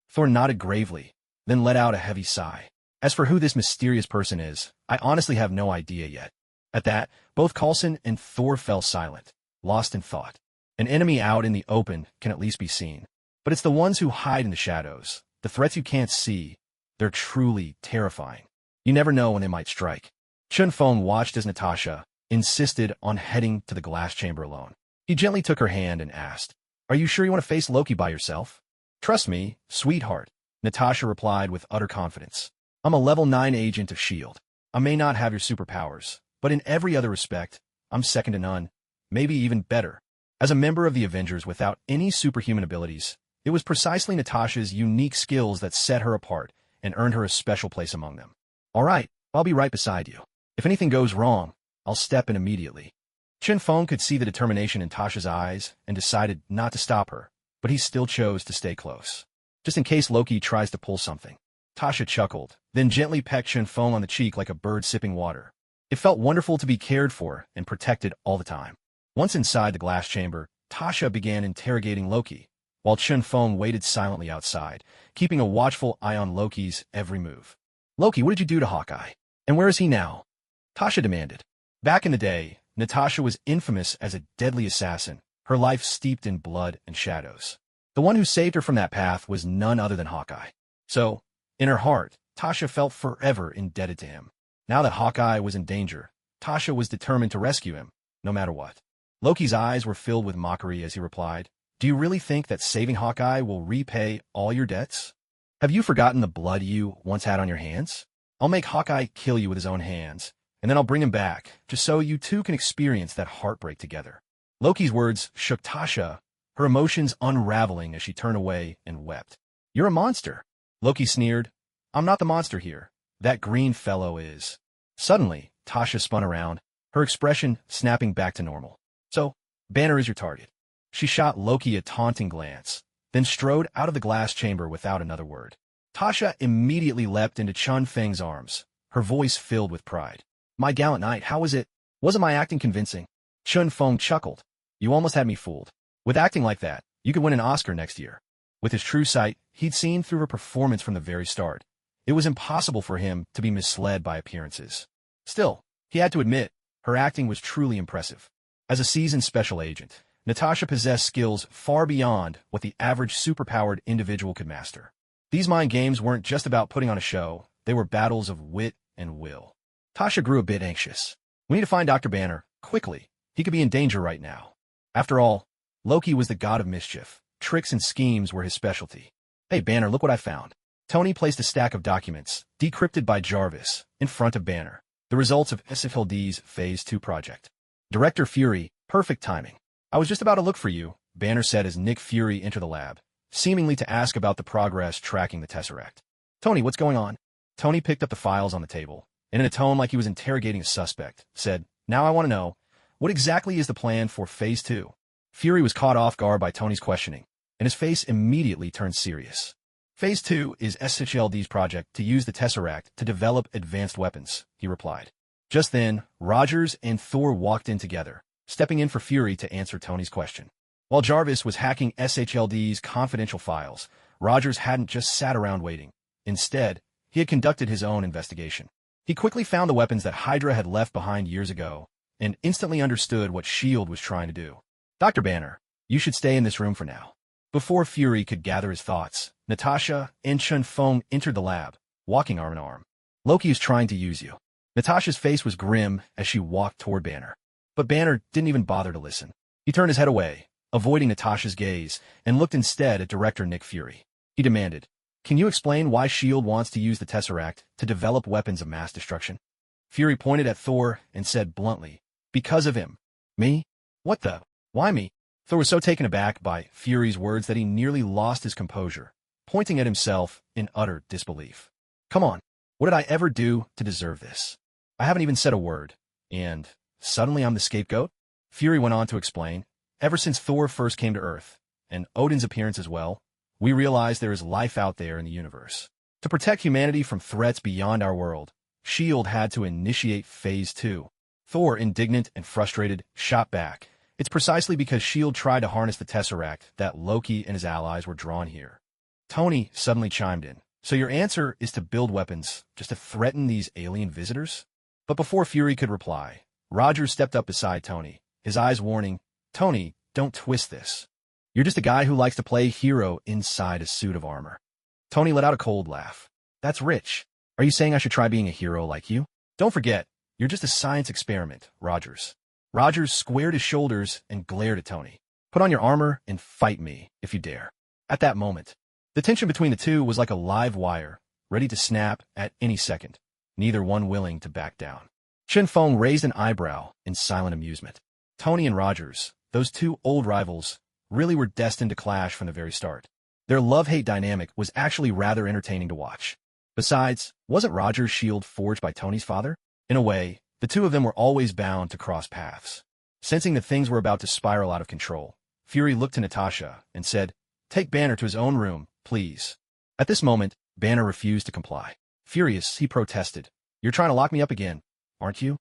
Thor nodded gravely, then let out a heavy sigh. "As for who this mysterious person is, I honestly have no idea yet." At that, both Coulson and Thor fell silent, lost in thought. An enemy out in the open can at least be seen. But it's the ones who hide in the shadows, the threats you can't see. They're truly terrifying. You never know when they might strike. Chun Fong watched as Natasha insisted on heading to the glass chamber alone. He gently took her hand and asked, "Are you sure you want to face Loki by yourself?" "Trust me, sweetheart," Natasha replied with utter confidence. "I'm a level 9 agent of S.H.I.E.L.D. I may not have your superpowers, but in every other respect, I'm second to none, maybe even better." As a member of the Avengers without any superhuman abilities, it was precisely Natasha's unique skills that set her apart and earned her a special place among them. "All right, I'll be right beside you. If anything goes wrong, I'll step in immediately." Chun Fong could see the determination in Tasha's eyes and decided not to stop her, but he still chose to stay close. Just in case Loki tries to pull something. Tasha chuckled, then gently pecked Chun Fong on the cheek like a bird sipping water. It felt wonderful to be cared for and protected all the time. Once inside the glass chamber, Tasha began interrogating Loki, while Chun Fong waited silently outside, keeping a watchful eye on Loki's every move. "Loki, what did you do to Hawkeye? And where is he now?" Tasha demanded. Back in the day, Natasha was infamous as a deadly assassin, her life steeped in blood and shadows. The one who saved her from that path was none other than Hawkeye. So, in her heart, Tasha felt forever indebted to him. Now that Hawkeye was in danger, Tasha was determined to rescue him, no matter what. Loki's eyes were filled with mockery as he replied, "Do you really think that saving Hawkeye will repay all your debts? Have you forgotten the blood you once had on your hands? I'll make Hawkeye kill you with his own hands, and then I'll bring him back, just so you two can experience that heartbreak together." Loki's words shook Tasha, her emotions unraveling as she turned away and wept. "You're a monster." Loki sneered. "I'm not the monster here. That green fellow is." Suddenly, Tasha spun around, her expression snapping back to normal. "So, Banner is your target." She shot Loki a taunting glance, then strode out of the glass chamber without another word. Tasha immediately leapt into Chun Feng's arms, her voice filled with pride. "My gallant knight, how was it? Wasn't my acting convincing?" Chun Feng chuckled. "You almost had me fooled. With acting like that, you could win an Oscar next year." With his true sight, he'd seen through her performance from the very start. It was impossible for him to be misled by appearances. Still, he had to admit, her acting was truly impressive. As a seasoned special agent, Natasha possessed skills far beyond what the average superpowered individual could master. These mind games weren't just about putting on a show, They were battles of wit and will. Tasha grew a bit anxious. We need to find Dr. Banner, quickly. He could be in danger right now. After all, Loki was the god of mischief. Tricks and schemes were his specialty. Hey, Banner, look what I found. Tony placed a stack of documents, decrypted by Jarvis, in front of Banner. The results of SFLD's Phase 2 project. Director Fury, perfect timing. I was just about to look for you, Banner said as Nick Fury entered the lab, seemingly to ask about the progress tracking the Tesseract. Tony, what's going on? Tony picked up the files on the table, and in a tone like he was interrogating a suspect, said, Now I want to know, what exactly is the plan for Phase 2? Fury was caught off guard by Tony's questioning, and his face immediately turned serious. Phase 2 is SHLD's project to use the Tesseract to develop advanced weapons, he replied. Just then, Rogers and Thor walked in together, stepping in for Fury to answer Tony's question. While Jarvis was hacking SHLD's confidential files, Rogers hadn't just sat around waiting. Instead, he had conducted his own investigation. He quickly found the weapons that Hydra had left behind years ago, and instantly understood what S.H.I.E.L.D. was trying to do. Dr. Banner, you should stay in this room for now. Before Fury could gather his thoughts, Natasha and Chun Feng entered the lab, walking arm in arm. Loki is trying to use you. Natasha's face was grim as she walked toward Banner. But Banner didn't even bother to listen. He turned his head away, avoiding Natasha's gaze, and looked instead at director Nick Fury. He demanded, Can you explain why S.H.I.E.L.D. wants to use the Tesseract to develop weapons of mass destruction? Fury pointed at Thor and said bluntly, Because of him. Me? What the? Why me? Thor was so taken aback by Fury's words that he nearly lost his composure, pointing at himself in utter disbelief. Come on, what did I ever do to deserve this? I haven't even said a word, and suddenly I'm the scapegoat? Fury went on to explain, Ever since Thor first came to Earth, and Odin's appearance as well, we realized there is life out there in the universe. To protect humanity from threats beyond our world, S.H.I.E.L.D. had to initiate Phase 2. Thor, indignant and frustrated, shot back. It's precisely because S.H.I.E.L.D. tried to harness the Tesseract that Loki and his allies were drawn here. Tony suddenly chimed in. So your answer is to build weapons just to threaten these alien visitors? But before Fury could reply, Rogers stepped up beside Tony, his eyes warning, Tony, don't twist this. You're just a guy who likes to play hero inside a suit of armor. Tony let out a cold laugh. That's rich. Are you saying I should try being a hero like you? Don't forget, you're just a science experiment, Rogers. Rogers squared his shoulders and glared at Tony. Put on your armor and fight me, if you dare. At that moment, the tension between the two was like a live wire, ready to snap at any second, neither one willing to back down. Chun Feng raised an eyebrow in silent amusement. Tony and Rogers, those two old rivals, really were destined to clash from the very start. Their love-hate dynamic was actually rather entertaining to watch. Besides, wasn't Rogers' shield forged by Tony's father? In a way, the two of them were always bound to cross paths. Sensing that things were about to spiral out of control, Fury looked to Natasha and said, Take Banner to his own room, please. At this moment, Banner refused to comply. Furious, he protested, You're trying to lock me up again, aren't you?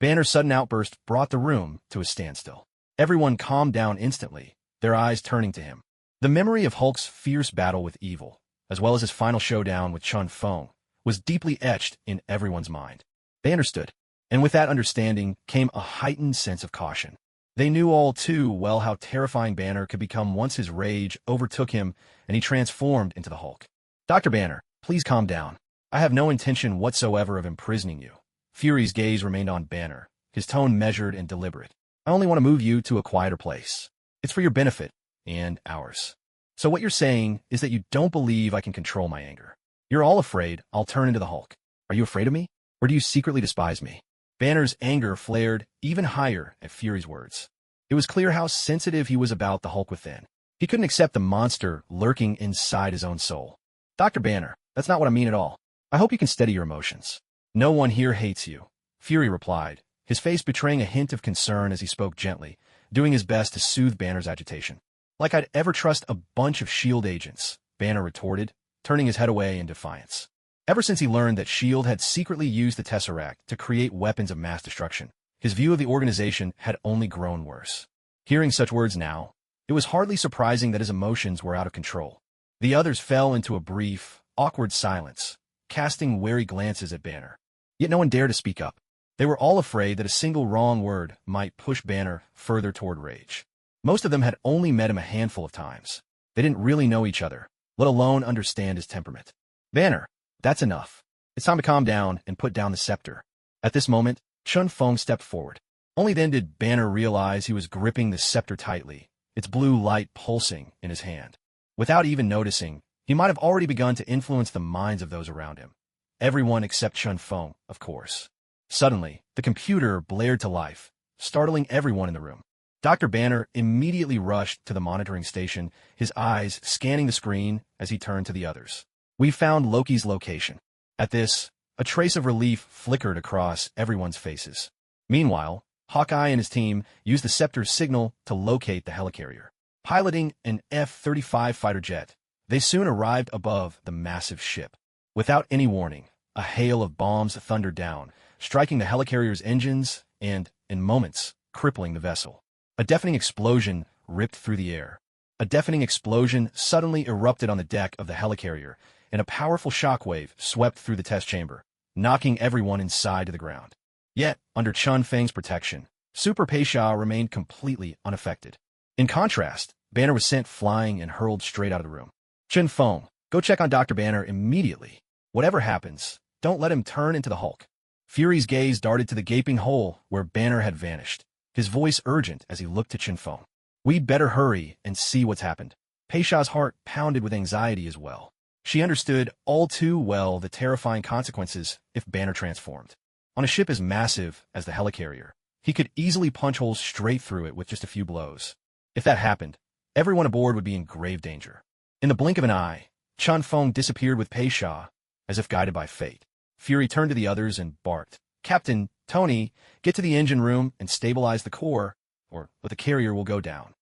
Banner's sudden outburst brought the room to a standstill. Everyone calmed down instantly, their eyes turning to him. The memory of Hulk's fierce battle with evil, as well as his final showdown with Chun Feng, was deeply etched in everyone's mind. They understood, and with that understanding came a heightened sense of caution. They knew all too well how terrifying Banner could become once his rage overtook him and he transformed into the Hulk. Dr. Banner, please calm down. I have no intention whatsoever of imprisoning you. Fury's gaze remained on Banner, his tone measured and deliberate. I only want to move you to a quieter place. It's for your benefit, and ours. So what you're saying is that you don't believe I can control my anger. You're all afraid I'll turn into the Hulk. Are you afraid of me? Or do you secretly despise me? Banner's anger flared even higher at Fury's words. It was clear how sensitive he was about the Hulk within. He couldn't accept the monster lurking inside his own soul. Dr. Banner, that's not what I mean at all. I hope you can steady your emotions. No one here hates you, Fury replied, his face betraying a hint of concern as he spoke gently, doing his best to soothe Banner's agitation. Like I'd ever trust a bunch of S.H.I.E.L.D. agents, Banner retorted, turning his head away in defiance. Ever since he learned that S.H.I.E.L.D. had secretly used the Tesseract to create weapons of mass destruction, his view of the organization had only grown worse. Hearing such words now, it was hardly surprising that his emotions were out of control. The others fell into a brief, awkward silence, casting wary glances at Banner. Yet no one dared to speak up. They were all afraid that a single wrong word might push Banner further toward rage. Most of them had only met him a handful of times. They didn't really know each other, let alone understand his temperament. Banner, that's enough. It's time to calm down and put down the scepter. At this moment, Chun Feng stepped forward. Only then did Banner realize he was gripping the scepter tightly, its blue light pulsing in his hand. Without even noticing, he might have already begun to influence the minds of those around him. Everyone except Chun Feng, of course. Suddenly, the computer blared to life, startling everyone in the room. Dr. Banner immediately rushed to the monitoring station, his eyes scanning the screen as he turned to the others. We found Loki's location. At this, a trace of relief flickered across everyone's faces. Meanwhile, Hawkeye and his team used the scepter's signal to locate the helicarrier. Piloting an F-35 fighter jet, they soon arrived above the massive ship. Without any warning, a hail of bombs thundered down, striking the helicarrier's engines and, in moments, crippling the vessel. A deafening explosion ripped through the air. A deafening explosion suddenly erupted on the deck of the helicarrier, and a powerful shockwave swept through the test chamber, knocking everyone inside to the ground. Yet, under Chun Feng's protection, Super Peisha remained completely unaffected. In contrast, Banner was sent flying and hurled straight out of the room. Chun Feng, go check on Dr. Banner immediately. Whatever happens, don't let him turn into the Hulk. Fury's gaze darted to the gaping hole where Banner had vanished, his voice urgent as he looked to Chun Feng. We'd better hurry and see what's happened. Peisha's heart pounded with anxiety as well. She understood all too well the terrifying consequences if Banner transformed. On a ship as massive as the helicarrier, he could easily punch holes straight through it with just a few blows. If that happened, everyone aboard would be in grave danger. In the blink of an eye, Chun Feng disappeared with Peisha, as if guided by fate. Fury turned to the others and barked, "Captain, Tony, get to the engine room and stabilize the core, or the carrier will go down."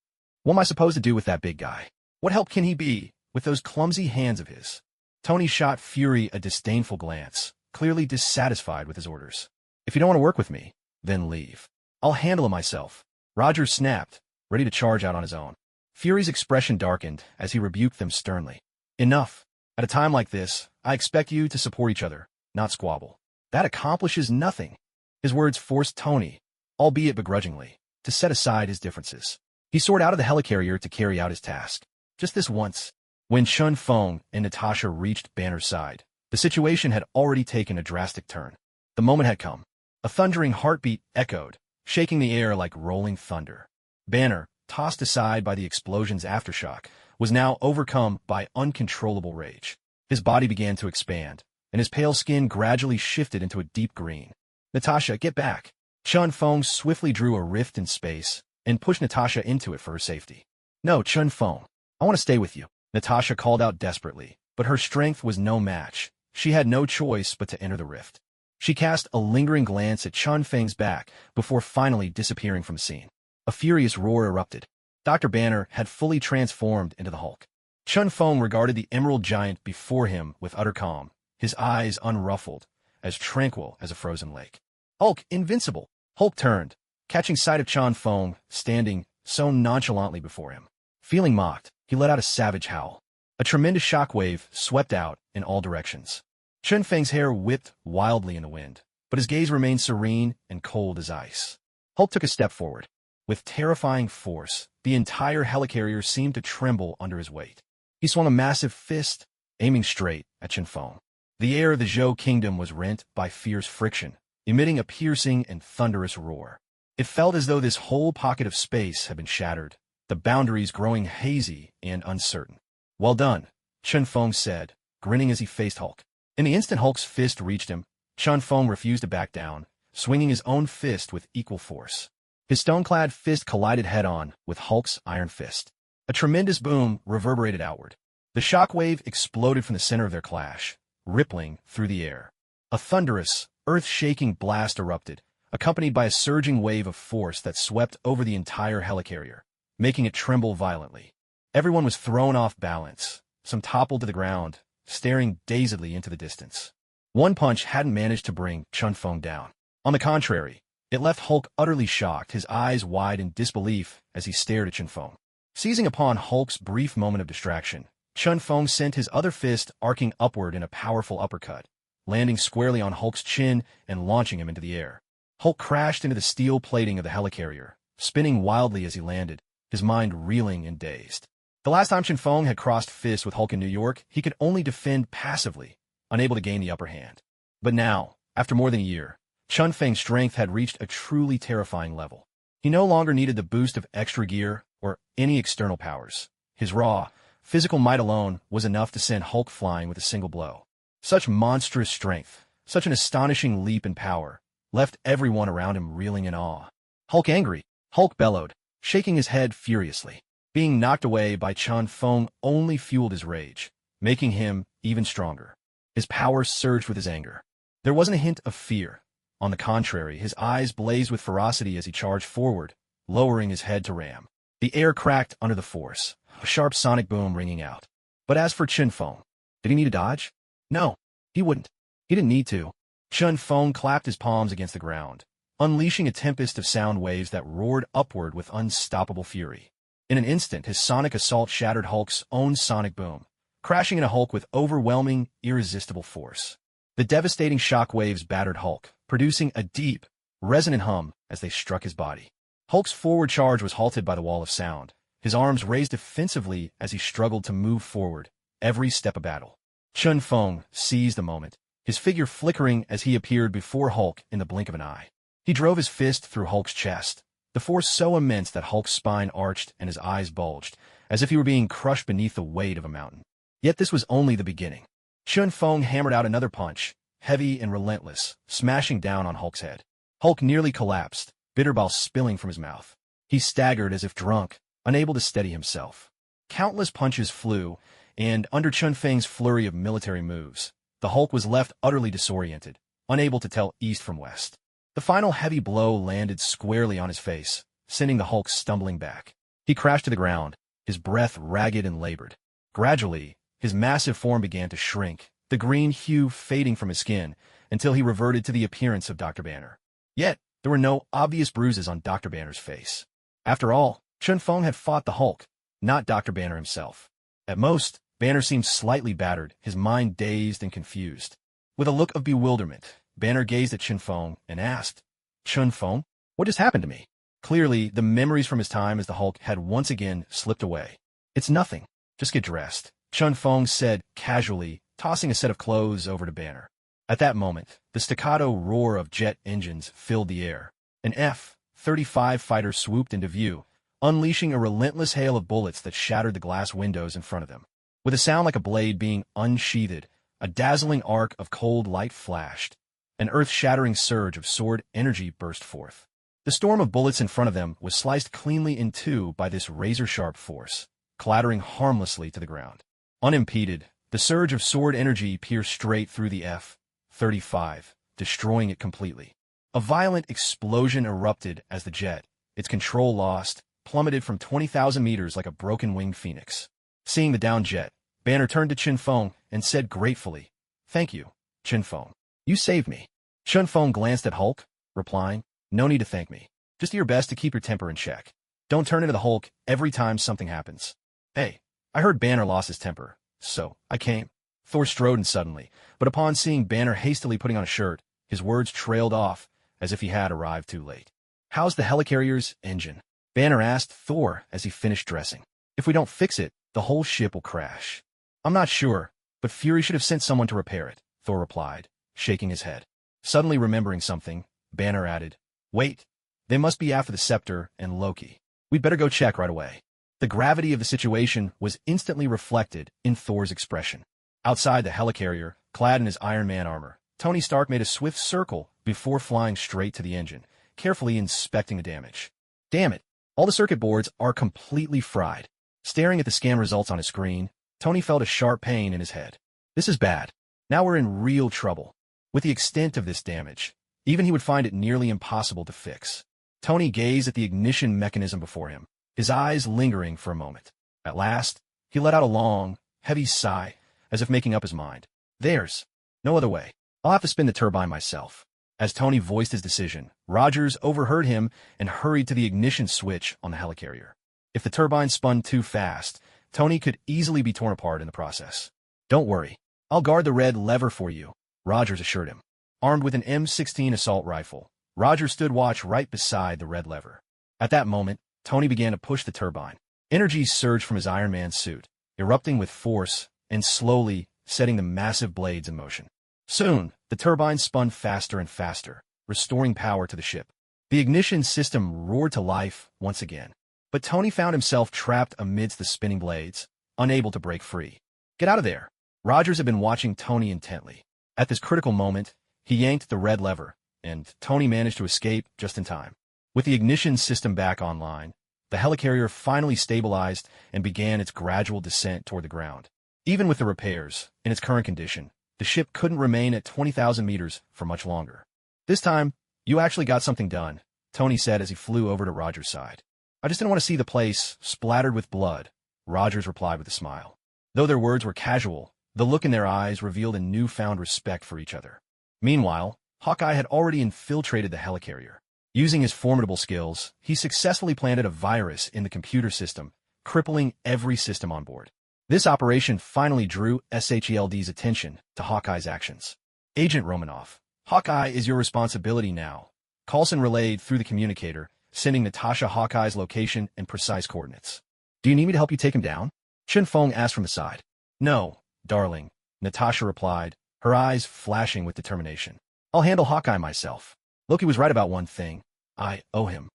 What am I supposed to do with that big guy? What help can he be with those clumsy hands of his? Tony shot Fury a disdainful glance, clearly dissatisfied with his orders. "If you don't want to work with me, then leave. I'll handle it myself." Roger snapped, ready to charge out on his own. Fury's expression darkened as he rebuked them sternly. "Enough. At a time like this, I expect you to support each other, not squabble. That accomplishes nothing." His words forced Tony, albeit begrudgingly, to set aside his differences. He soared out of the helicarrier to carry out his task. Just this once. When Chun Feng and Natasha reached Banner's side, the situation had already taken a drastic turn. The moment had come. A thundering heartbeat echoed, shaking the air like rolling thunder. Banner, tossed aside by the explosion's aftershock, was now overcome by uncontrollable rage. His body began to expand, and his pale skin gradually shifted into a deep green. "Natasha, get back!" Chun Feng swiftly drew a rift in space and pushed Natasha into it for her safety. "No, Chun Feng, I want to stay with you," Natasha called out desperately, but her strength was no match. She had no choice but to enter the rift. She cast a lingering glance at Chun Feng's back before finally disappearing from the scene. A furious roar erupted. Dr. Banner had fully transformed into the Hulk. Chun Feng regarded the emerald giant before him with utter calm, his eyes unruffled, as tranquil as a frozen lake. "Hulk, invincible!" Hulk turned, catching sight of Chun Feng standing so nonchalantly before him. Feeling mocked, he let out a savage howl. A tremendous shockwave swept out in all directions. Chun Feng's hair whipped wildly in the wind, but his gaze remained serene and cold as ice. Hulk took a step forward. With terrifying force, the entire helicarrier seemed to tremble under his weight. He swung a massive fist, aiming straight at Chun Feng. The air of the Zhou kingdom was rent by fierce friction, emitting a piercing and thunderous roar. It felt as though this whole pocket of space had been shattered, the boundaries growing hazy and uncertain. "Well done," Chun Feng said, grinning as he faced Hulk. In the instant Hulk's fist reached him, Chun Feng refused to back down, swinging his own fist with equal force. His stone-clad fist collided head-on with Hulk's iron fist. A tremendous boom reverberated outward. The shockwave exploded from the center of their clash, rippling through the air. A thunderous, earth-shaking blast erupted, accompanied by a surging wave of force that swept over the entire helicarrier, making it tremble violently. Everyone was thrown off balance, some toppled to the ground, staring dazedly into the distance. One punch hadn't managed to bring Chun Feng down. On the contrary, it left Hulk utterly shocked, his eyes wide in disbelief as he stared at Chun Feng. Seizing upon Hulk's brief moment of distraction, Chun Feng sent his other fist arcing upward in a powerful uppercut, landing squarely on Hulk's chin and launching him into the air. Hulk crashed into the steel plating of the helicarrier, spinning wildly as he landed, his mind reeling and dazed. The last time Chun Feng had crossed fists with Hulk in New York, he could only defend passively, unable to gain the upper hand. But now, after more than a year, Chun Feng's strength had reached a truly terrifying level. He no longer needed the boost of extra gear or any external powers. His raw, physical might alone was enough to send Hulk flying with a single blow. Such monstrous strength, such an astonishing leap in power, left everyone around him reeling in awe. Hulk angry, Hulk bellowed, shaking his head furiously. Being knocked away by Chun Feng only fueled his rage, making him even stronger. His power surged with his anger. There wasn't a hint of fear. On the contrary, his eyes blazed with ferocity as he charged forward, lowering his head to ram. The air cracked under the force, a sharp sonic boom ringing out. But as for Chun Feng, did he need to dodge? No, he wouldn't. He didn't need to. Chun Feng clapped his palms against the ground, unleashing a tempest of sound waves that roared upward with unstoppable fury. In an instant, his sonic assault shattered Hulk's own sonic boom, crashing into Hulk with overwhelming, irresistible force. The devastating shock waves battered Hulk, producing a deep, resonant hum as they struck his body. Hulk's forward charge was halted by the wall of sound, his arms raised defensively as he struggled to move forward, every step a battle. Chun Feng seized the moment, his figure flickering as he appeared before Hulk in the blink of an eye. He drove his fist through Hulk's chest, the force so immense that Hulk's spine arched and his eyes bulged, as if he were being crushed beneath the weight of a mountain. Yet this was only the beginning. Chun Feng hammered out another punch, heavy and relentless, smashing down on Hulk's head. Hulk nearly collapsed, bitter bile spilling from his mouth. He staggered as if drunk, unable to steady himself. Countless punches flew, and under Chun Feng's flurry of military moves, the Hulk was left utterly disoriented, unable to tell east from west. The final heavy blow landed squarely on his face, sending the Hulk stumbling back. He crashed to the ground, his breath ragged and labored. Gradually, his massive form began to shrink, the green hue fading from his skin, until he reverted to the appearance of Dr. Banner. Yet, there were no obvious bruises on Dr. Banner's face. After all, Chun Feng had fought the Hulk, not Dr. Banner himself. At most, Banner seemed slightly battered, his mind dazed and confused. With a look of bewilderment, Banner gazed at Chun Feng and asked, "Chun Feng, what just happened to me?" Clearly, the memories from his time as the Hulk had once again slipped away. "It's nothing. Just get dressed," Chun Feng said casually, tossing a set of clothes over to Banner. At that moment, the staccato roar of jet engines filled the air. An F-35 fighter swooped into view, unleashing a relentless hail of bullets that shattered the glass windows in front of them. With a sound like a blade being unsheathed, a dazzling arc of cold light flashed. An earth-shattering surge of sword energy burst forth. The storm of bullets in front of them was sliced cleanly in two by this razor-sharp force, clattering harmlessly to the ground. Unimpeded, the surge of sword energy pierced straight through the F-35, destroying it completely. A violent explosion erupted as the jet, its control lost, plummeted from 20,000 meters like a broken-winged phoenix. Seeing the downed jet, Banner turned to Chun Feng and said gratefully, "Thank you, Chun Feng. You saved me." Chun Feng glanced at Hulk, replying, "No need to thank me. Just do your best to keep your temper in check. Don't turn into the Hulk every time something happens." "Hey, I heard Banner lost his temper, so I came." Thor strode in suddenly, but upon seeing Banner hastily putting on a shirt, his words trailed off as if he had arrived too late. "How's the helicarrier's engine?" Banner asked Thor as he finished dressing. "If we don't fix it, the whole ship will crash." "I'm not sure, but Fury should have sent someone to repair it," Thor replied, shaking his head. Suddenly remembering something, Banner added, "Wait, they must be after the Scepter and Loki. We'd better go check right away." The gravity of the situation was instantly reflected in Thor's expression. Outside the helicarrier, clad in his Iron Man armor, Tony Stark made a swift circle before flying straight to the engine, carefully inspecting the damage. Damn it, all the circuit boards are completely fried. Staring at the scan results on his screen, Tony felt a sharp pain in his head. This is bad. Now we're in real trouble. With the extent of this damage, even he would find it nearly impossible to fix. Tony gazed at the ignition mechanism before him, his eyes lingering for a moment. At last, he let out a long, heavy sigh, as if making up his mind. There's no other way. I'll have to spin the turbine myself. As Tony voiced his decision, Rogers overheard him and hurried to the ignition switch on the helicarrier. If the turbine spun too fast, Tony could easily be torn apart in the process. "Don't worry. I'll guard the red lever for you," Rogers assured him. Armed with an M16 assault rifle, Rogers stood watch right beside the red lever. At that moment, Tony began to push the turbine. Energy surged from his Iron Man suit, erupting with force and slowly setting the massive blades in motion. Soon, the turbines spun faster and faster, restoring power to the ship. The ignition system roared to life once again. But Tony found himself trapped amidst the spinning blades, unable to break free. Get out of there! Rogers had been watching Tony intently. At this critical moment, he yanked the red lever, and Tony managed to escape just in time. With the ignition system back online, the helicarrier finally stabilized and began its gradual descent toward the ground. Even with the repairs, in its current condition, the ship couldn't remain at 20,000 meters for much longer. This time, you actually got something done, Tony said as he flew over to Rogers' side. I just didn't want to see the place splattered with blood, Rogers replied with a smile. Though their words were casual, the look in their eyes revealed a newfound respect for each other. Meanwhile, Hawkeye had already infiltrated the helicarrier. Using his formidable skills, he successfully planted a virus in the computer system, crippling every system on board. This operation finally drew SHELD's attention to Hawkeye's actions. Agent Romanoff, Hawkeye is your responsibility now, Coulson relayed through the communicator, sending Natasha Hawkeye's location and precise coordinates. Do you need me to help you take him down? Chen Feng asked from the side. No, darling, Natasha replied, her eyes flashing with determination. I'll handle Hawkeye myself. Loki was right about one thing. I owe him.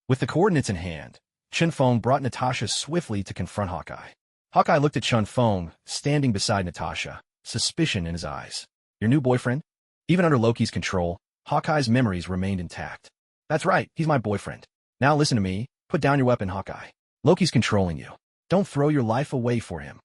With the coordinates in hand, Chen Feng brought Natasha swiftly to confront Hawkeye. Hawkeye looked at Chen Feng, standing beside Natasha, suspicion in his eyes. Your new boyfriend? Even under Loki's control, Hawkeye's memories remained intact. That's right, he's my boyfriend. Now listen to me, put down your weapon, Hawkeye. Loki's controlling you. Don't throw your life away for him.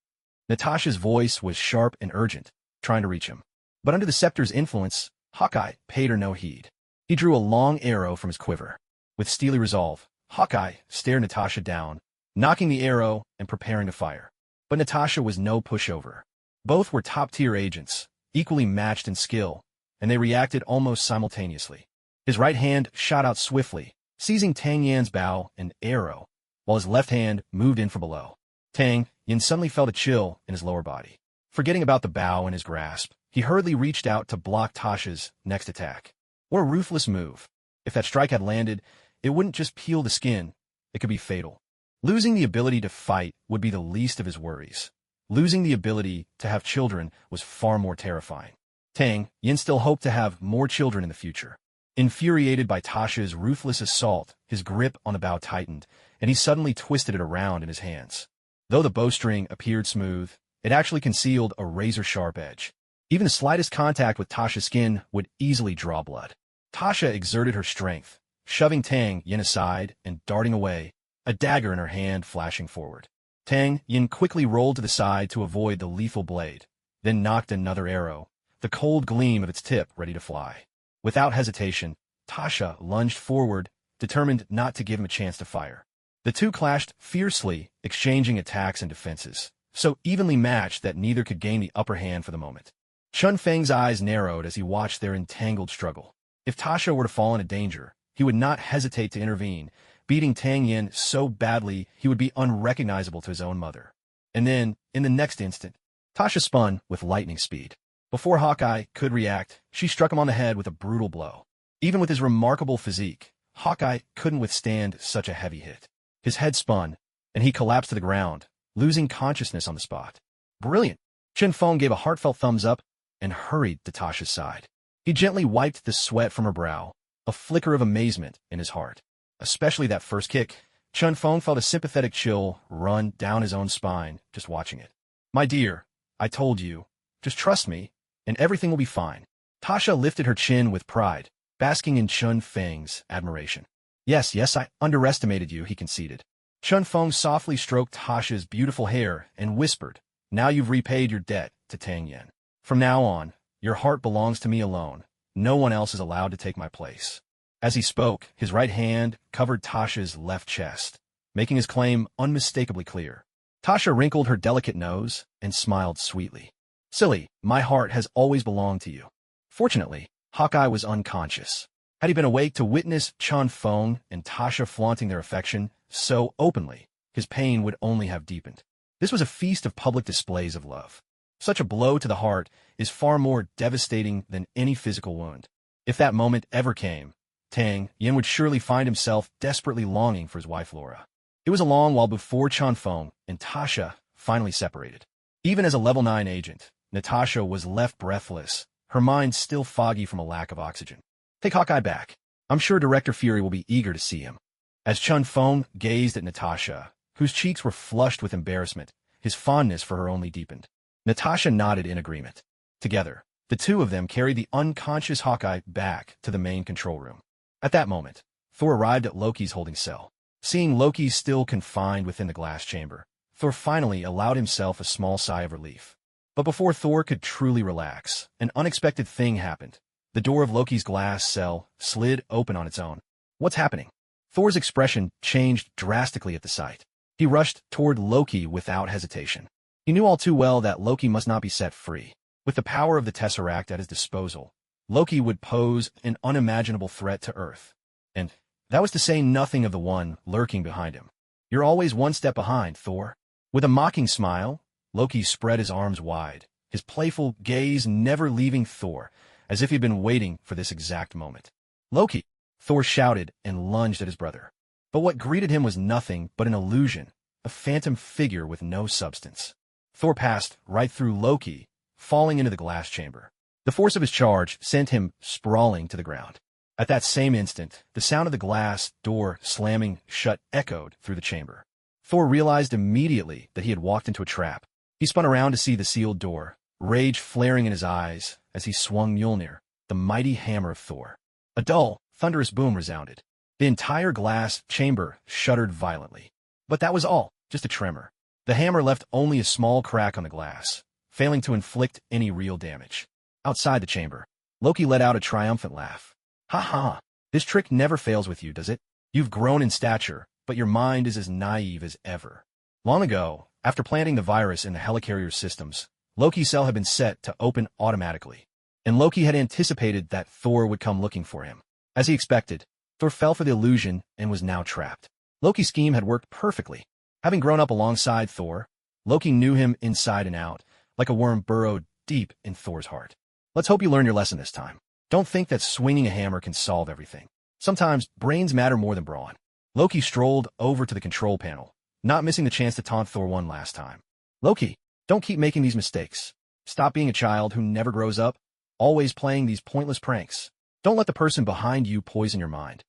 Natasha's voice was sharp and urgent, trying to reach him. But under the scepter's influence, Hawkeye paid her no heed. He drew a long arrow from his quiver. With steely resolve, Hawkeye stared Natasha down, knocking the arrow and preparing to fire. But Natasha was no pushover. Both were top-tier agents, equally matched in skill, and they reacted almost simultaneously. His right hand shot out swiftly, seizing Tang Yan's bow and arrow, while his left hand moved in from below. Tang Yan suddenly felt a chill in his lower body. Forgetting about the bow in his grasp, he hurriedly reached out to block Tasha's next attack. What a ruthless move. If that strike had landed, it wouldn't just peel the skin, it could be fatal. Losing the ability to fight would be the least of his worries. Losing the ability to have children was far more terrifying. Tang Yan still hoped to have more children in the future. Infuriated by Tasha's ruthless assault, his grip on the bow tightened, and he suddenly twisted it around in his hands. Though the bowstring appeared smooth, it actually concealed a razor-sharp edge. Even the slightest contact with Tasha's skin would easily draw blood. Tasha exerted her strength, shoving Tang Yan aside and darting away, a dagger in her hand flashing forward. Tang Yan quickly rolled to the side to avoid the lethal blade, then knocked another arrow, the cold gleam of its tip ready to fly. Without hesitation, Tasha lunged forward, determined not to give him a chance to fire. The two clashed fiercely, exchanging attacks and defenses, so evenly matched that neither could gain the upper hand for the moment. Chun Feng's eyes narrowed as he watched their entangled struggle. If Tasha were to fall into danger, he would not hesitate to intervene, beating Tang Yan so badly he would be unrecognizable to his own mother. And then, in the next instant, Tasha spun with lightning speed. Before Hawkeye could react, she struck him on the head with a brutal blow. Even with his remarkable physique, Hawkeye couldn't withstand such a heavy hit. His head spun, and he collapsed to the ground, losing consciousness on the spot. Brilliant! Chen Feng gave a heartfelt thumbs up and hurried to Tasha's side. He gently wiped the sweat from her brow, a flicker of amazement in his heart. Especially that first kick, Chen Feng felt a sympathetic chill run down his own spine just watching it. My dear, I told you, just trust me, and everything will be fine. Tasha lifted her chin with pride, basking in Chun Feng's admiration. Yes, I underestimated you, he conceded. Chun Feng softly stroked Tasha's beautiful hair and whispered, now you've repaid your debt to Tang Yan. From now on, your heart belongs to me alone. No one else is allowed to take my place. As he spoke, his right hand covered Tasha's left chest, making his claim unmistakably clear. Tasha wrinkled her delicate nose and smiled sweetly. Silly, my heart has always belonged to you. Fortunately, Hawkeye was unconscious. Had he been awake to witness Chun Feng and Tasha flaunting their affection so openly, his pain would only have deepened. This was a feast of public displays of love. Such a blow to the heart is far more devastating than any physical wound. If that moment ever came, Tang Yan would surely find himself desperately longing for his wife Laura. It was a long while before Chun Feng and Tasha finally separated. Even as a level 9 agent, Natasha was left breathless, her mind still foggy from a lack of oxygen. Take Hawkeye back. I'm sure Director Fury will be eager to see him. As Chun Fong gazed at Natasha, whose cheeks were flushed with embarrassment, his fondness for her only deepened. Natasha nodded in agreement. Together, the two of them carried the unconscious Hawkeye back to the main control room. At that moment, Thor arrived at Loki's holding cell. Seeing Loki still confined within the glass chamber, Thor finally allowed himself a small sigh of relief. But before Thor could truly relax, an unexpected thing happened. The door of Loki's glass cell slid open on its own. What's happening? Thor's expression changed drastically at the sight. He rushed toward Loki without hesitation. He knew all too well that Loki must not be set free. With the power of the Tesseract at his disposal, Loki would pose an unimaginable threat to Earth. And that was to say nothing of the one lurking behind him. You're always one step behind, Thor. With a mocking smile, Loki spread his arms wide, his playful gaze never leaving Thor, as if he'd been waiting for this exact moment. Loki! Thor shouted and lunged at his brother. But what greeted him was nothing but an illusion, a phantom figure with no substance. Thor passed right through Loki, falling into the glass chamber. The force of his charge sent him sprawling to the ground. At that same instant, the sound of the glass door slamming shut echoed through the chamber. Thor realized immediately that he had walked into a trap. He spun around to see the sealed door, rage flaring in his eyes as he swung Mjolnir, the mighty hammer of Thor. A dull, thunderous boom resounded. The entire glass chamber shuddered violently. But that was all, just a tremor. The hammer left only a small crack on the glass, failing to inflict any real damage. Outside the chamber, Loki let out a triumphant laugh. Ha ha! This trick never fails with you, does it? You've grown in stature, but your mind is as naive as ever. Long ago, after planting the virus in the helicarrier's systems, Loki's cell had been set to open automatically. And Loki had anticipated that Thor would come looking for him. As he expected, Thor fell for the illusion and was now trapped. Loki's scheme had worked perfectly. Having grown up alongside Thor, Loki knew him inside and out, like a worm burrowed deep in Thor's heart. Let's hope you learn your lesson this time. Don't think that swinging a hammer can solve everything. Sometimes brains matter more than brawn. Loki strolled over to the control panel, not missing the chance to taunt Thor one last time. Loki, don't keep making these mistakes. Stop being a child who never grows up, always playing these pointless pranks. Don't let the person behind you poison your mind.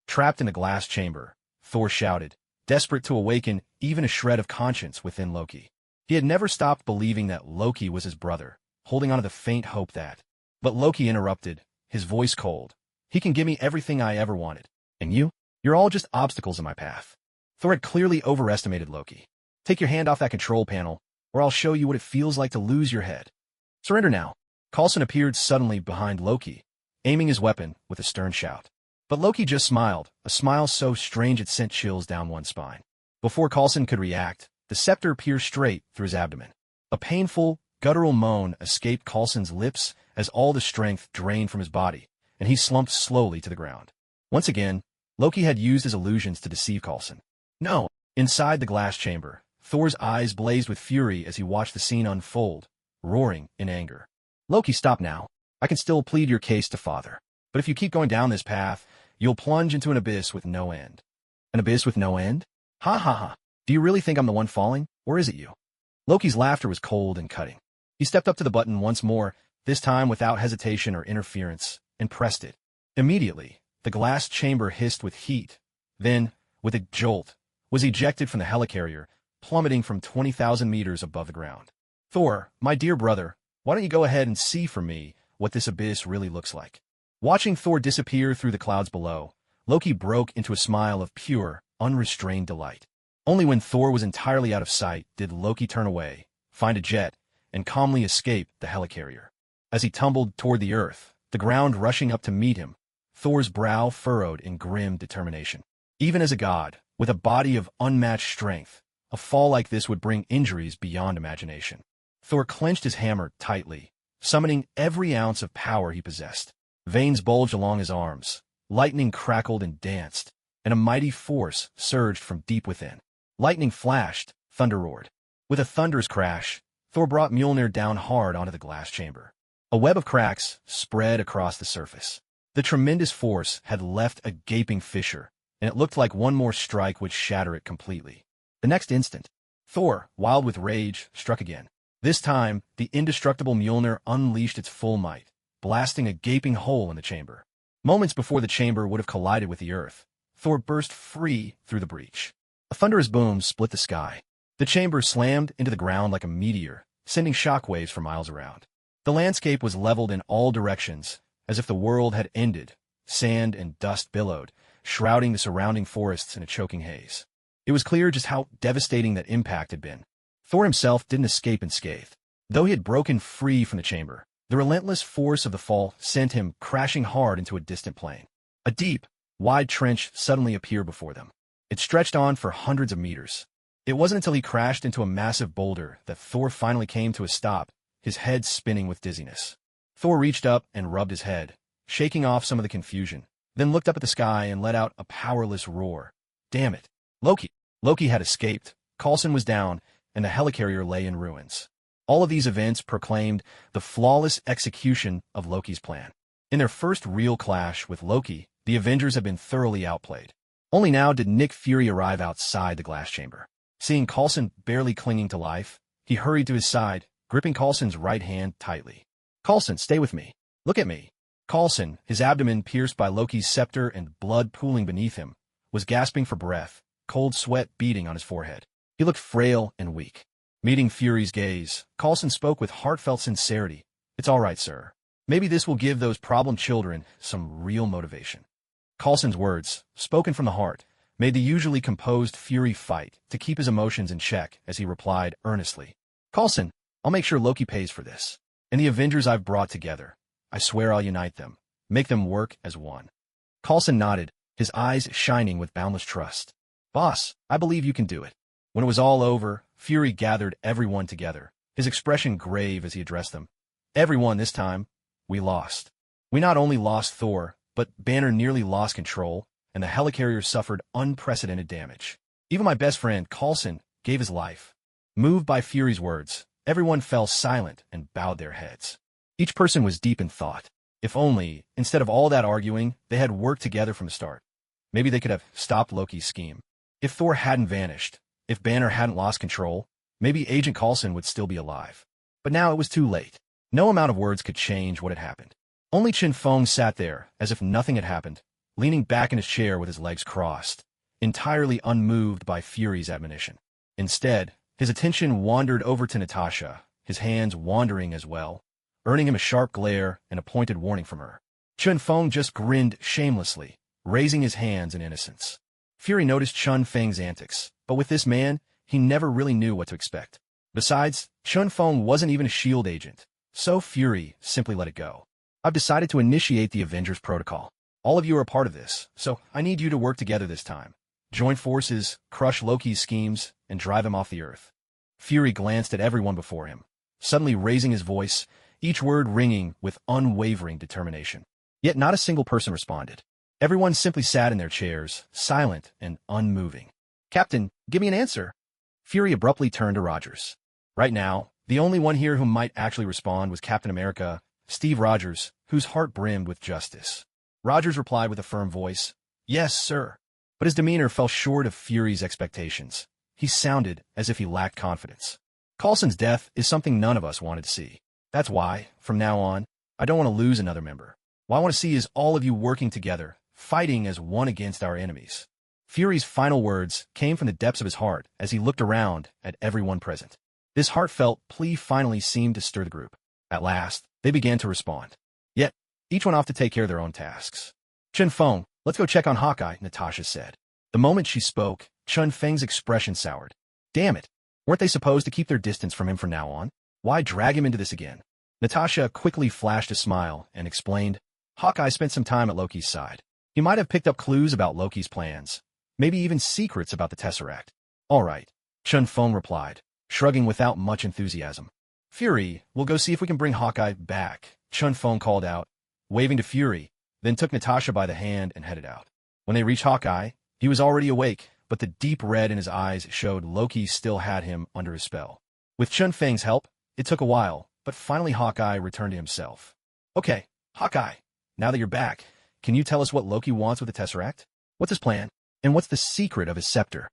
Trapped in a glass chamber, Thor shouted, desperate to awaken even a shred of conscience within Loki. He had never stopped believing that Loki was his brother, holding on to the faint hope that. But Loki interrupted, his voice cold. He can give me everything I ever wanted. And you? You're all just obstacles in my path. Thor had clearly overestimated Loki. Take your hand off that control panel, or I'll show you what it feels like to lose your head. Surrender now. Coulson appeared suddenly behind Loki, aiming his weapon with a stern shout. But Loki just smiled, a smile so strange it sent chills down one's spine. Before Coulson could react, the scepter pierced straight through his abdomen. A painful, guttural moan escaped Coulson's lips as all the strength drained from his body, and he slumped slowly to the ground. Once again, Loki had used his illusions to deceive Coulson. No! Inside the glass chamber, Thor's eyes blazed with fury as he watched the scene unfold, roaring in anger. Loki, stop now. I can still plead your case to father. But if you keep going down this path, you'll plunge into an abyss with no end. An abyss with no end? Ha ha ha. Do you really think I'm the one falling, or is it you? Loki's laughter was cold and cutting. He stepped up to the button once more, this time without hesitation or interference, and pressed it. Immediately, the glass chamber hissed with heat, then, with a jolt, was ejected from the helicarrier, plummeting from 20,000 meters above the ground. Thor, my dear brother, why don't you go ahead and see for me what this abyss really looks like? Watching Thor disappear through the clouds below, Loki broke into a smile of pure, unrestrained delight. Only when Thor was entirely out of sight did Loki turn away, find a jet, and calmly escape the helicarrier. As he tumbled toward the earth, the ground rushing up to meet him, Thor's brow furrowed in grim determination. Even as a god, with a body of unmatched strength, a fall like this would bring injuries beyond imagination. Thor clenched his hammer tightly, summoning every ounce of power he possessed. Veins bulged along his arms, lightning crackled and danced, and a mighty force surged from deep within. Lightning flashed, thunder roared. With a thunderous crash, Thor brought Mjolnir down hard onto the glass chamber. A web of cracks spread across the surface. The tremendous force had left a gaping fissure, and it looked like one more strike would shatter it completely. The next instant, Thor, wild with rage, struck again. This time, the indestructible Mjolnir unleashed its full might, blasting a gaping hole in the chamber. Moments before the chamber would have collided with the earth, Thor burst free through the breach. A thunderous boom split the sky. The chamber slammed into the ground like a meteor, sending shockwaves for miles around. The landscape was leveled in all directions, as if the world had ended. Sand and dust billowed, shrouding the surrounding forests in a choking haze. It was clear just how devastating that impact had been. Thor himself didn't escape unscathed. Though he had broken free from the chamber, the relentless force of the fall sent him crashing hard into a distant plain. A deep, wide trench suddenly appeared before them. It stretched on for hundreds of meters. It wasn't until he crashed into a massive boulder that Thor finally came to a stop, his head spinning with dizziness. Thor reached up and rubbed his head, shaking off some of the confusion, then looked up at the sky and let out a powerless roar. Damn it! Loki! Loki had escaped, Coulson was down, and the helicarrier lay in ruins. All of these events proclaimed the flawless execution of Loki's plan. In their first real clash with Loki, the Avengers had been thoroughly outplayed. Only now did Nick Fury arrive outside the glass chamber. Seeing Coulson barely clinging to life, he hurried to his side, gripping Coulson's right hand tightly. "Coulson, stay with me. Look at me." Coulson, his abdomen pierced by Loki's scepter and blood pooling beneath him, was gasping for breath, cold sweat beading on his forehead. He looked frail and weak. Meeting Fury's gaze, Coulson spoke with heartfelt sincerity. "It's all right, sir. Maybe this will give those problem children some real motivation." Coulson's words, spoken from the heart, made the usually composed Fury fight to keep his emotions in check as he replied earnestly. "Coulson, I'll make sure Loki pays for this. And the Avengers I've brought together, I swear I'll unite them, make them work as one." Coulson nodded, his eyes shining with boundless trust. "Boss, I believe you can do it." When it was all over, Fury gathered everyone together, his expression grave as he addressed them. "Everyone this time, we lost. We not only lost Thor, but Banner nearly lost control, and the helicarrier suffered unprecedented damage. Even my best friend, Coulson, gave his life." Moved by Fury's words, everyone fell silent and bowed their heads. Each person was deep in thought. If only, instead of all that arguing, they had worked together from the start. Maybe they could have stopped Loki's scheme. If Thor hadn't vanished, if Banner hadn't lost control, maybe Agent Coulson would still be alive. But now it was too late. No amount of words could change what had happened. Only Chin Feng sat there, as if nothing had happened, leaning back in his chair with his legs crossed, entirely unmoved by Fury's admonition. Instead, his attention wandered over to Natasha, his hands wandering as well, earning him a sharp glare and a pointed warning from her. Chun Feng just grinned shamelessly, raising his hands in innocence. Fury noticed Chun Feng's antics, but with this man, he never really knew what to expect. Besides, Chun Feng wasn't even a S.H.I.E.L.D. agent, so Fury simply let it go. "I've decided to initiate the Avengers Protocol. All of you are a part of this, so I need you to work together this time. Join forces, crush Loki's schemes, and drive him off the earth." Fury glanced at everyone before him, suddenly raising his voice, each word ringing with unwavering determination. Yet not a single person responded. Everyone simply sat in their chairs, silent and unmoving. "Captain, give me an answer." Fury abruptly turned to Rogers. Right now, the only one here who might actually respond was Captain America, Steve Rogers, whose heart brimmed with justice. Rogers replied with a firm voice, "Yes, sir." But his demeanor fell short of Fury's expectations. He sounded as if he lacked confidence. "Coulson's death is something none of us wanted to see. That's why, from now on, I don't want to lose another member. What I want to see is all of you working together, fighting as one against our enemies." Fury's final words came from the depths of his heart as he looked around at everyone present. This heartfelt plea finally seemed to stir the group. At last, they began to respond. Yet, each went off to take care of their own tasks. "Chun Feng, let's go check on Hawkeye," Natasha said. The moment she spoke, Chun Feng's expression soured. Damn it! Weren't they supposed to keep their distance from him from now on? Why drag him into this again? Natasha quickly flashed a smile and explained, "Hawkeye spent some time at Loki's side. He might have picked up clues about Loki's plans, maybe even secrets about the Tesseract." "All right," Chun Feng replied, shrugging without much enthusiasm. "Fury, we'll go see if we can bring Hawkeye back," Chun Feng called out, waving to Fury, then took Natasha by the hand and headed out. When they reached Hawkeye, he was already awake, but the deep red in his eyes showed Loki still had him under his spell. With Chun Feng's help, it took a while, but finally Hawkeye returned to himself. "Okay, Hawkeye, now that you're back, can you tell us what Loki wants with the Tesseract? What's his plan? And what's the secret of his scepter?"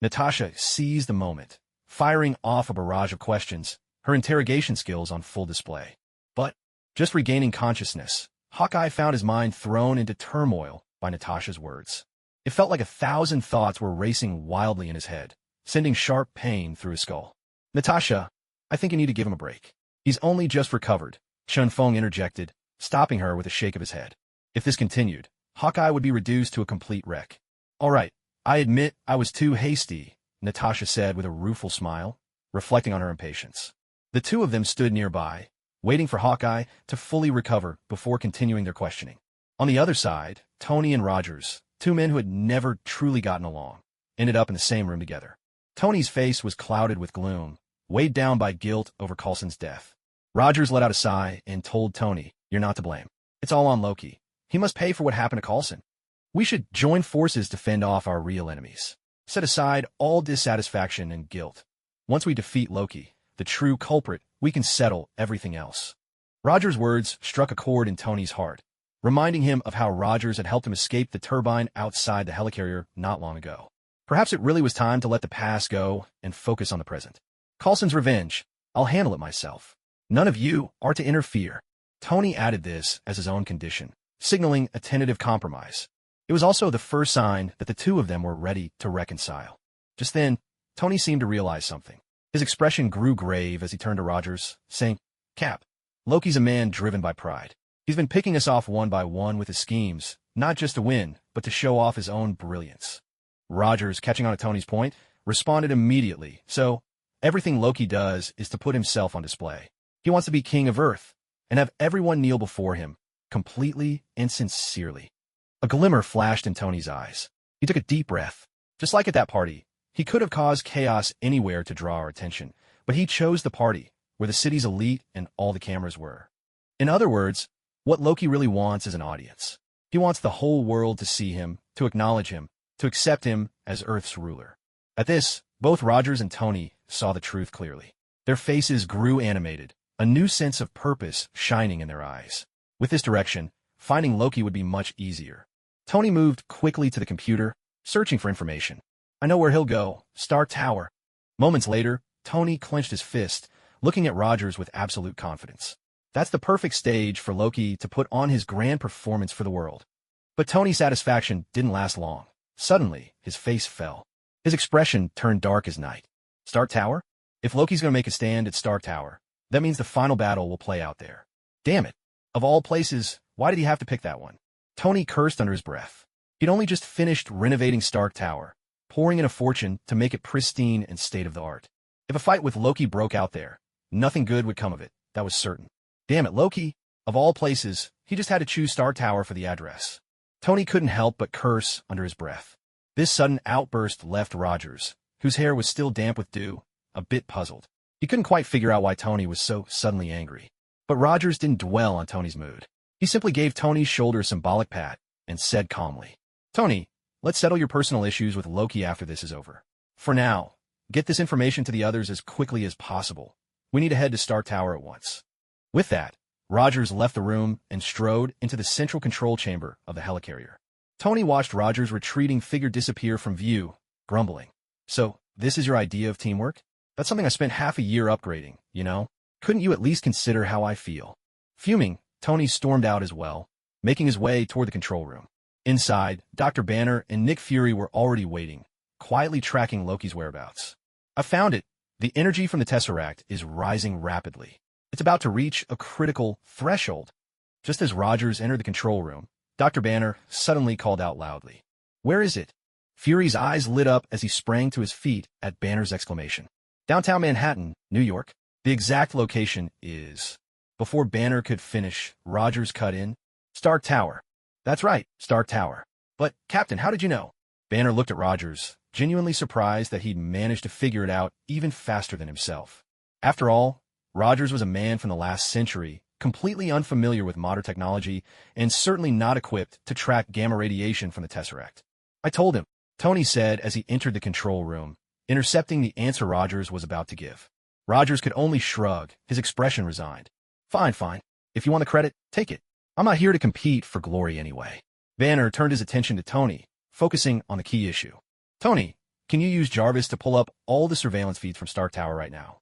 Natasha seized the moment, firing off a barrage of questions, her interrogation skills on full display. But Just regaining consciousness, Hawkeye found his mind thrown into turmoil by Natasha's words. It felt like 1,000 thoughts were racing wildly in his head, sending sharp pain through his skull. Natasha, I think you need to give him a break. He's only just recovered, Chun Feng interjected, stopping her with a shake of his head. If this continued, Hawkeye would be reduced to a complete wreck. All right, I admit I was too hasty, Natasha said with a rueful smile, reflecting on her impatience. The two of them stood nearby, waiting for Hawkeye to fully recover before continuing their questioning. On the other side, Tony and Rogers, two men who had never truly gotten along, ended up in the same room together. Tony's face was clouded with gloom, weighed down by guilt over Coulson's death. Rogers let out a sigh and told Tony, "You're not to blame. It's all on Loki. He must pay for what happened to Coulson. We should join forces to fend off our real enemies. Set aside all dissatisfaction and guilt. Once we defeat Loki, the true culprit, we can settle everything else." Rogers' words struck a chord in Tony's heart, reminding him of how Rogers had helped him escape the turbine outside the helicarrier not long ago. Perhaps it really was time to let the past go and focus on the present. Coulson's revenge. I'll handle it myself. None of you are to interfere. Tony added this as his own condition, signaling a tentative compromise. It was also the first sign that the two of them were ready to reconcile. Just then, Tony seemed to realize something. His expression grew grave as he turned to Rogers, saying, "Cap, Loki's a man driven by pride. He's been picking us off one by one with his schemes, not just to win, but to show off his own brilliance." Rogers, catching on to Tony's point, responded immediately. So, everything Loki does is to put himself on display. He wants to be king of Earth and have everyone kneel before him, completely and sincerely. A glimmer flashed in Tony's eyes. He took a deep breath. Just like at that party, he could have caused chaos anywhere to draw our attention, but he chose the party, where the city's elite and all the cameras were. In other words, what Loki really wants is an audience. He wants the whole world to see him, to acknowledge him, to accept him as Earth's ruler. At this, both Rogers and Tony saw the truth clearly. Their faces grew animated, a new sense of purpose shining in their eyes. With this direction, finding Loki would be much easier. Tony moved quickly to the computer, searching for information. "I know where he'll go. Stark Tower." Moments later, Tony clenched his fist, looking at Rogers with absolute confidence. That's the perfect stage for Loki to put on his grand performance for the world. But Tony's satisfaction didn't last long. Suddenly, his face fell. His expression turned dark as night. Stark Tower? If Loki's going to make a stand at Stark Tower, that means the final battle will play out there. Damn it. Of all places, why did he have to pick that one? Tony cursed under his breath. He'd only just finished renovating Stark Tower, pouring in a fortune to make it pristine and state-of-the-art. If a fight with Loki broke out there, nothing good would come of it, that was certain. Damn it, Loki. Of all places, he just had to choose Stark Tower for the address. Tony couldn't help but curse under his breath. This sudden outburst left Rogers, whose hair was still damp with dew, a bit puzzled. He couldn't quite figure out why Tony was so suddenly angry. But Rogers didn't dwell on Tony's mood. He simply gave Tony's shoulder a symbolic pat and said calmly, "Tony, let's settle your personal issues with Loki after this is over. For now, get this information to the others as quickly as possible. We need to head to Stark Tower at once." With that, Rogers left the room and strode into the central control chamber of the helicarrier. Tony watched Rogers' retreating figure disappear from view, grumbling. "So, this is your idea of teamwork? That's something I spent half a year upgrading, you know? Couldn't you at least consider how I feel?" Fuming, Tony stormed out as well, making his way toward the control room. Inside, Dr. Banner and Nick Fury were already waiting, quietly tracking Loki's whereabouts. "I found it. The energy from the Tesseract is rising rapidly. It's about to reach a critical threshold." Just as Rogers entered the control room, Dr. Banner suddenly called out loudly, "Where is it?" Fury's eyes lit up as he sprang to his feet at Banner's exclamation. "Downtown Manhattan, New York. The exact location is..." Before Banner could finish, Rogers cut in, "Stark Tower." "That's right, Stark Tower. But, Captain, how did you know?" Banner looked at Rogers, genuinely surprised that he'd managed to figure it out even faster than himself. After all, Rogers was a man from the last century, completely unfamiliar with modern technology, and certainly not equipped to track gamma radiation from the Tesseract. "I told him," Tony said as he entered the control room, intercepting the answer Rogers was about to give. Rogers could only shrug, his expression resigned. Fine. If you want the credit, take it. I'm not here to compete for glory anyway." Banner turned his attention to Tony, focusing on the key issue. "Tony, can you use Jarvis to pull up all the surveillance feeds from Stark Tower right now?"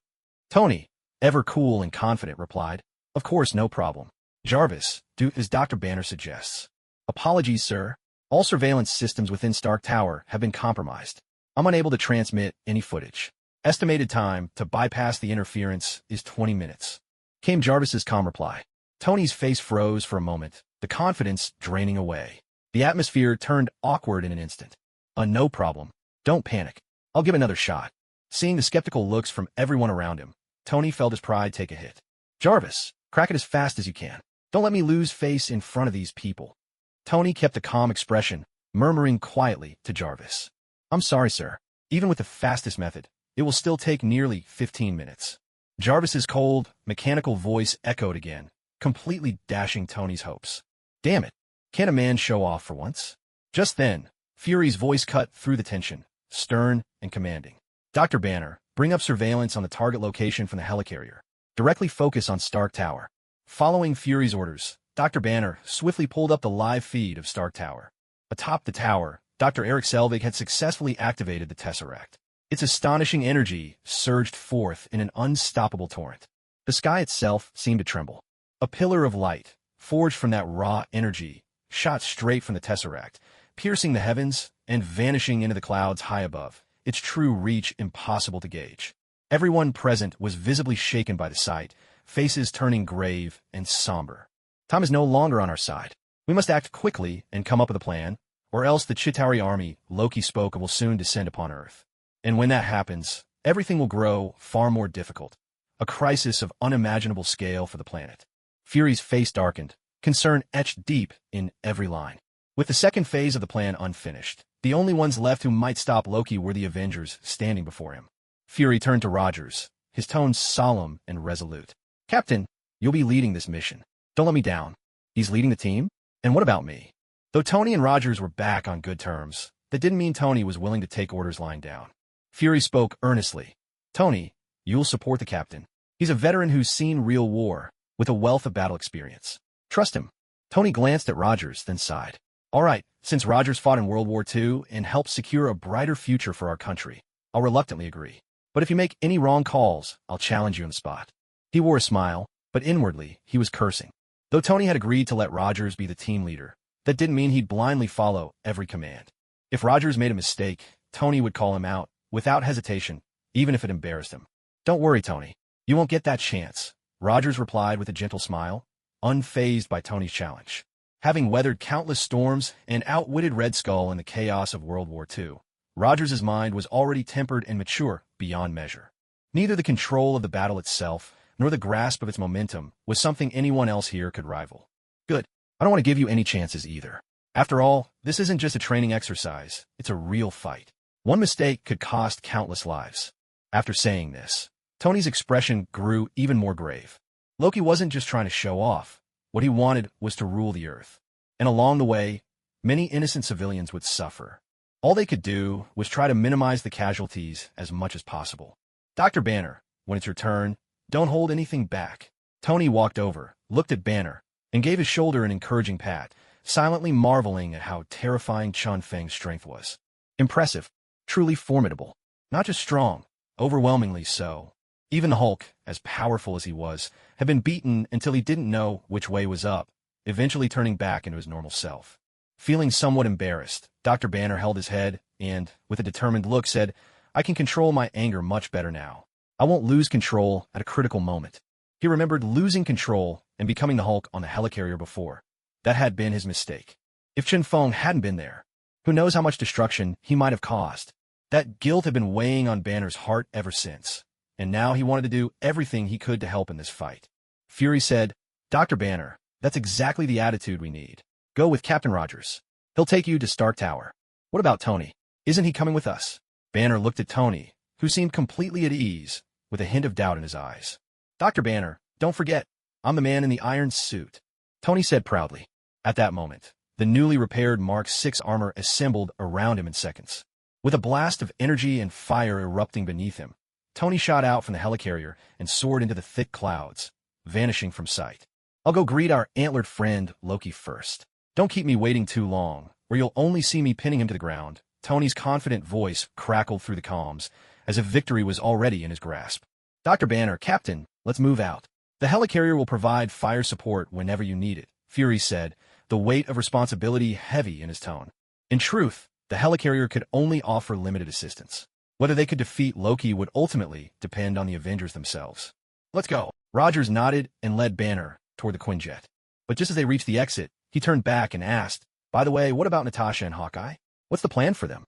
Tony, ever cool and confident, replied, "Of course, no problem. Jarvis, do as Dr. Banner suggests. Apologies, sir. All surveillance systems within Stark Tower have been compromised. I'm unable to transmit any footage. Estimated time to bypass the interference is 20 minutes. Came Jarvis's calm reply. Tony's face froze for a moment, the confidence draining away. The atmosphere turned awkward in an instant. No problem. Don't panic. I'll give another shot. Seeing the skeptical looks from everyone around him, Tony felt his pride take a hit. Jarvis, crack it as fast as you can. Don't let me lose face in front of these people. Tony kept a calm expression, murmuring quietly to Jarvis. I'm sorry, sir. Even with the fastest method, it will still take nearly 15 minutes. Jarvis's cold, mechanical voice echoed again, completely dashing Tony's hopes. Damn it. Can't a man show off for once? Just then, Fury's voice cut through the tension, stern and commanding. Dr. Banner, bring up surveillance on the target location from the helicarrier. Directly focus on Stark Tower. Following Fury's orders, Dr. Banner swiftly pulled up the live feed of Stark Tower. Atop the tower, Dr. Eric Selvig had successfully activated the Tesseract. Its astonishing energy surged forth in an unstoppable torrent. The sky itself seemed to tremble. A pillar of light, forged from that raw energy, shot straight from the Tesseract, piercing the heavens and vanishing into the clouds high above, its true reach impossible to gauge. Everyone present was visibly shaken by the sight, faces turning grave and somber. Time is no longer on our side. We must act quickly and come up with a plan, or else the Chitauri army Loki spoke of will soon descend upon Earth. And when that happens, everything will grow far more difficult. A crisis of unimaginable scale for the planet. Fury's face darkened, concern etched deep in every line. With the second phase of the plan unfinished, the only ones left who might stop Loki were the Avengers standing before him. Fury turned to Rogers, his tone solemn and resolute. Captain, you'll be leading this mission. Don't let me down. He's leading the team? And what about me? Though Tony and Rogers were back on good terms, that didn't mean Tony was willing to take orders lying down. Fury spoke earnestly. Tony, you'll support the captain. He's a veteran who's seen real war, with a wealth of battle experience. Trust him. Tony glanced at Rogers, then sighed. All right, since Rogers fought in World War II and helped secure a brighter future for our country, I'll reluctantly agree. But if you make any wrong calls, I'll challenge you on the spot. He wore a smile, but inwardly, he was cursing. Though Tony had agreed to let Rogers be the team leader, that didn't mean he'd blindly follow every command. If Rogers made a mistake, Tony would call him out, without hesitation, even if it embarrassed him. Don't worry, Tony. You won't get that chance, Rogers replied with a gentle smile, unfazed by Tony's challenge. Having weathered countless storms and outwitted Red Skull in the chaos of World War II, Rogers' mind was already tempered and mature beyond measure. Neither the control of the battle itself nor the grasp of its momentum was something anyone else here could rival. Good. I don't want to give you any chances either. After all, this isn't just a training exercise, it's a real fight. One mistake could cost countless lives. After saying this, Tony's expression grew even more grave. Loki wasn't just trying to show off. What he wanted was to rule the Earth. And along the way, many innocent civilians would suffer. All they could do was try to minimize the casualties as much as possible. Dr. Banner, when it's your turn, don't hold anything back. Tony walked over, looked at Banner, and gave his shoulder an encouraging pat, silently marveling at how terrifying Chun Feng's strength was. Impressive, truly formidable. Not just strong, overwhelmingly so. Even the Hulk, as powerful as he was, had been beaten until he didn't know which way was up, eventually turning back into his normal self. Feeling somewhat embarrassed, Dr. Banner held his head and, with a determined look, said, I can control my anger much better now. I won't lose control at a critical moment. He remembered losing control and becoming the Hulk on the helicarrier before. That had been his mistake. If Chen Feng hadn't been there, who knows how much destruction he might have caused. That guilt had been weighing on Banner's heart ever since, and now he wanted to do everything he could to help in this fight. Fury said, Dr. Banner, that's exactly the attitude we need. Go with Captain Rogers. He'll take you to Stark Tower. What about Tony? Isn't he coming with us? Banner looked at Tony, who seemed completely at ease, with a hint of doubt in his eyes. Dr. Banner, don't forget, I'm the man in the iron suit, Tony said proudly. At that moment, the newly repaired Mark VI armor assembled around him in seconds. With a blast of energy and fire erupting beneath him, Tony shot out from the helicarrier and soared into the thick clouds, vanishing from sight. I'll go greet our antlered friend Loki first. Don't keep me waiting too long, or you'll only see me pinning him to the ground. Tony's confident voice crackled through the comms, as if victory was already in his grasp. Dr. Banner, Captain, let's move out. The helicarrier will provide fire support whenever you need it, Fury said, the weight of responsibility heavy in his tone. In truth, the helicarrier could only offer limited assistance. Whether they could defeat Loki would ultimately depend on the Avengers themselves. Let's go. Rogers nodded and led Banner toward the Quinjet. But just as they reached the exit, he turned back and asked, by the way, what about Natasha and Hawkeye? What's the plan for them?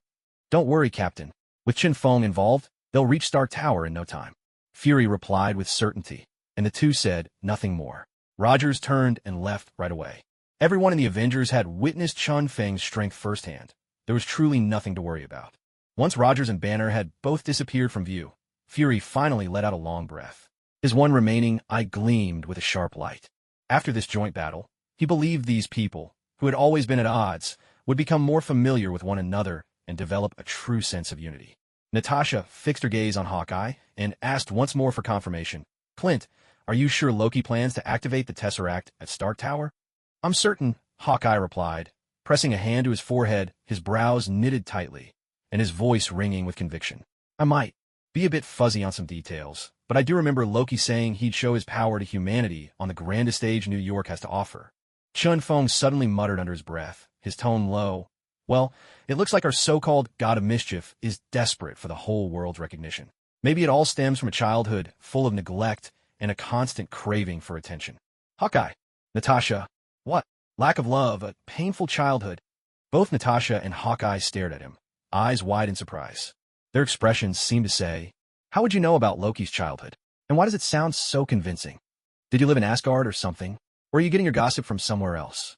Don't worry, Captain. With Chin Feng involved, they'll reach Stark Tower in no time. Fury replied with certainty, and the two said nothing more. Rogers turned and left right away. Everyone in the Avengers had witnessed Chun Feng's strength firsthand. There was truly nothing to worry about. Once Rogers and Banner had both disappeared from view, Fury finally let out a long breath. His one remaining eye gleamed with a sharp light. After this joint battle, he believed these people, who had always been at odds, would become more familiar with one another and develop a true sense of unity. Natasha fixed her gaze on Hawkeye and asked once more for confirmation. Clint, are you sure Loki plans to activate the Tesseract at Stark Tower? I'm certain, Hawkeye replied, pressing a hand to his forehead, his brows knitted tightly, and his voice ringing with conviction. I might be a bit fuzzy on some details, but I do remember Loki saying he'd show his power to humanity on the grandest stage New York has to offer. Chun Feng suddenly muttered under his breath, his tone low. Well, it looks like our so-called God of Mischief is desperate for the whole world's recognition. Maybe it all stems from a childhood full of neglect and a constant craving for attention. Hawkeye. Natasha. What? Lack of love, a painful childhood. Both Natasha and Hawkeye stared at him, eyes wide in surprise. Their expressions seemed to say, how would you know about Loki's childhood? And why does it sound so convincing? Did you live in Asgard or something? Or are you getting your gossip from somewhere else?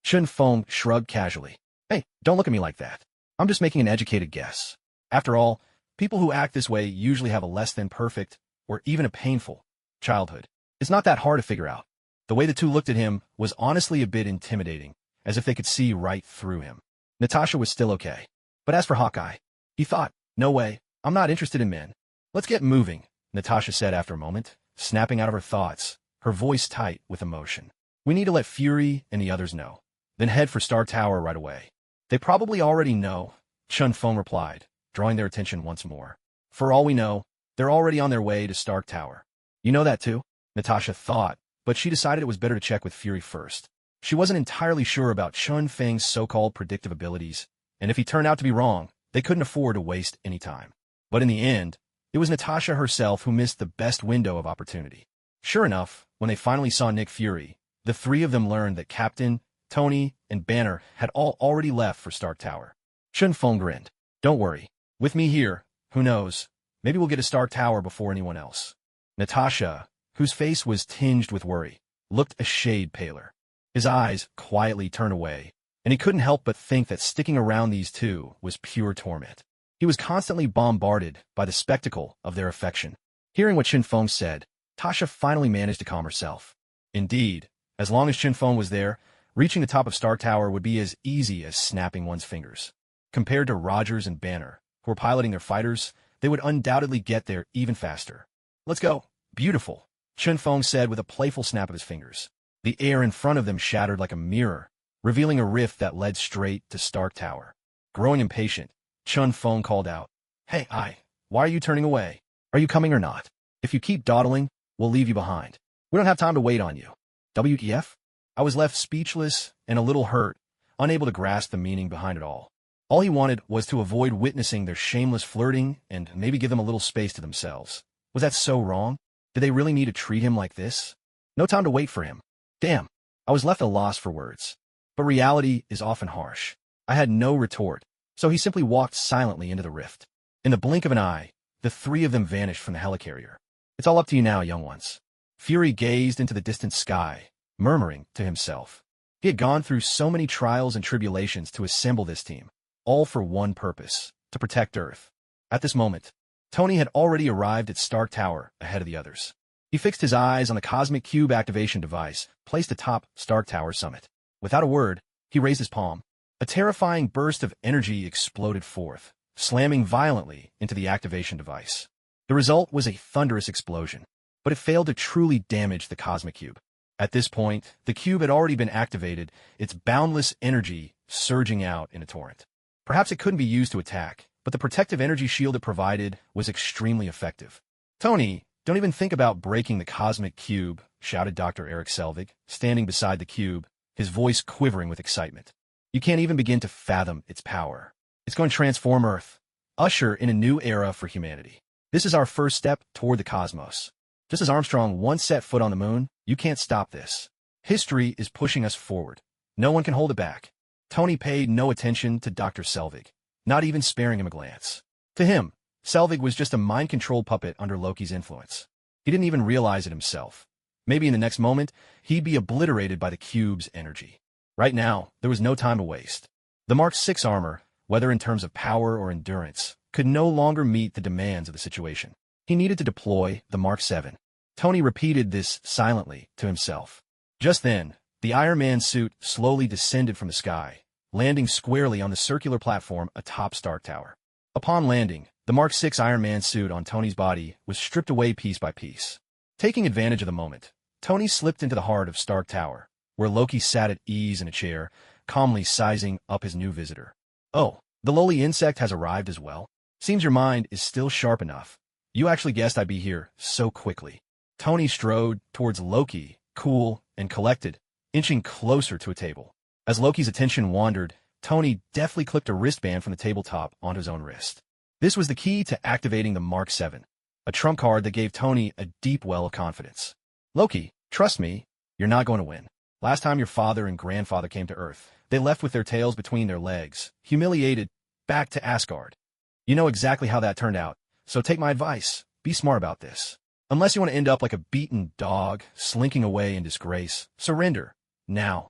Chun Feng shrugged casually. Hey, don't look at me like that. I'm just making an educated guess. After all, people who act this way usually have a less than perfect, or even a painful, childhood. It's not that hard to figure out. The way the two looked at him was honestly a bit intimidating, as if they could see right through him. Natasha was still okay. But as for Hawkeye, he thought, no way, I'm not interested in men. Let's get moving, Natasha said after a moment, snapping out of her thoughts, her voice tight with emotion. We need to let Fury and the others know, then head for Stark Tower right away. They probably already know, Chun Feng replied, drawing their attention once more. For all we know, they're already on their way to Stark Tower. You know that too? Natasha thought, but she decided it was better to check with Fury first. She wasn't entirely sure about Chun Feng's so-called predictive abilities, and if he turned out to be wrong, they couldn't afford to waste any time. But in the end, it was Natasha herself who missed the best window of opportunity. Sure enough, when they finally saw Nick Fury, the three of them learned that Captain, Tony, and Banner had all already left for Stark Tower. Chun Feng grinned. Don't worry. With me here, who knows, maybe we'll get to Stark Tower before anyone else. Natasha, whose face was tinged with worry, looked a shade paler. His eyes quietly turned away, and he couldn't help but think that sticking around these two was pure torment. He was constantly bombarded by the spectacle of their affection. Hearing what Chun Feng said, Tasha finally managed to calm herself. Indeed, as long as Chun Feng was there, reaching the top of Stark Tower would be as easy as snapping one's fingers. Compared to Rogers and Banner, who were piloting their fighters, they would undoubtedly get there even faster. Let's go. Beautiful, Chun Feng said with a playful snap of his fingers. The air in front of them shattered like a mirror, revealing a rift that led straight to Stark Tower. Growing impatient, Chun Feng called out, Hey, why are you turning away? Are you coming or not? If you keep dawdling, we'll leave you behind. We don't have time to wait on you. WTF? I was left speechless and a little hurt, unable to grasp the meaning behind it all. All he wanted was to avoid witnessing their shameless flirting and maybe give them a little space to themselves. Was that so wrong? Did they really need to treat him like this? No time to wait for him. Damn, I was left at a loss for words. But reality is often harsh. I had no retort, so he simply walked silently into the rift. In the blink of an eye, the three of them vanished from the helicarrier. It's all up to you now, young ones. Fury gazed into the distant sky, murmuring to himself. He had gone through so many trials and tribulations to assemble this team, all for one purpose, to protect Earth. At this moment, Tony had already arrived at Stark Tower ahead of the others. He fixed his eyes on the cosmic cube activation device placed atop Stark Tower summit. Without a word, he raised his palm. A terrifying burst of energy exploded forth, slamming violently into the activation device. The result was a thunderous explosion, but it failed to truly damage the cosmic cube. At this point, the cube had already been activated, its boundless energy surging out in a torrent. Perhaps it couldn't be used to attack, but the protective energy shield it provided was extremely effective. Tony, Don't even think about breaking the cosmic cube, shouted Dr. Eric Selvig, standing beside the cube, his voice quivering with excitement. You can't even begin to fathom its power. It's going to transform Earth, usher in a new era for humanity. This is our first step toward the cosmos. Just as Armstrong once set foot on the moon, you can't stop this. History is pushing us forward. No one can hold it back. Tony paid no attention to Dr. Selvig, not even sparing him a glance. To him, Selvig was just a mind-controlled puppet under Loki's influence. He didn't even realize it himself. Maybe in the next moment, he'd be obliterated by the cube's energy. Right now, there was no time to waste. The Mark VI armor, whether in terms of power or endurance, could no longer meet the demands of the situation. He needed to deploy the Mark VII. Tony repeated this silently to himself. Just then, the Iron Man suit slowly descended from the sky, landing squarely on the circular platform atop Stark Tower. Upon landing, the Mark VI Iron Man suit on Tony's body was stripped away piece by piece. Taking advantage of the moment, Tony slipped into the heart of Stark Tower, where Loki sat at ease in a chair, calmly sizing up his new visitor. Oh, the lowly insect has arrived as well? Seems your mind is still sharp enough. You actually guessed I'd be here so quickly. Tony strode towards Loki, cool and collected, inching closer to a table. As Loki's attention wandered, Tony deftly clipped a wristband from the tabletop onto his own wrist. This was the key to activating the Mark VII, a trump card that gave Tony a deep well of confidence. Loki, trust me, you're not going to win. Last time your father and grandfather came to Earth, they left with their tails between their legs, humiliated, back to Asgard. You know exactly how that turned out, so take my advice, be smart about this. Unless you want to end up like a beaten dog, slinking away in disgrace, surrender, now.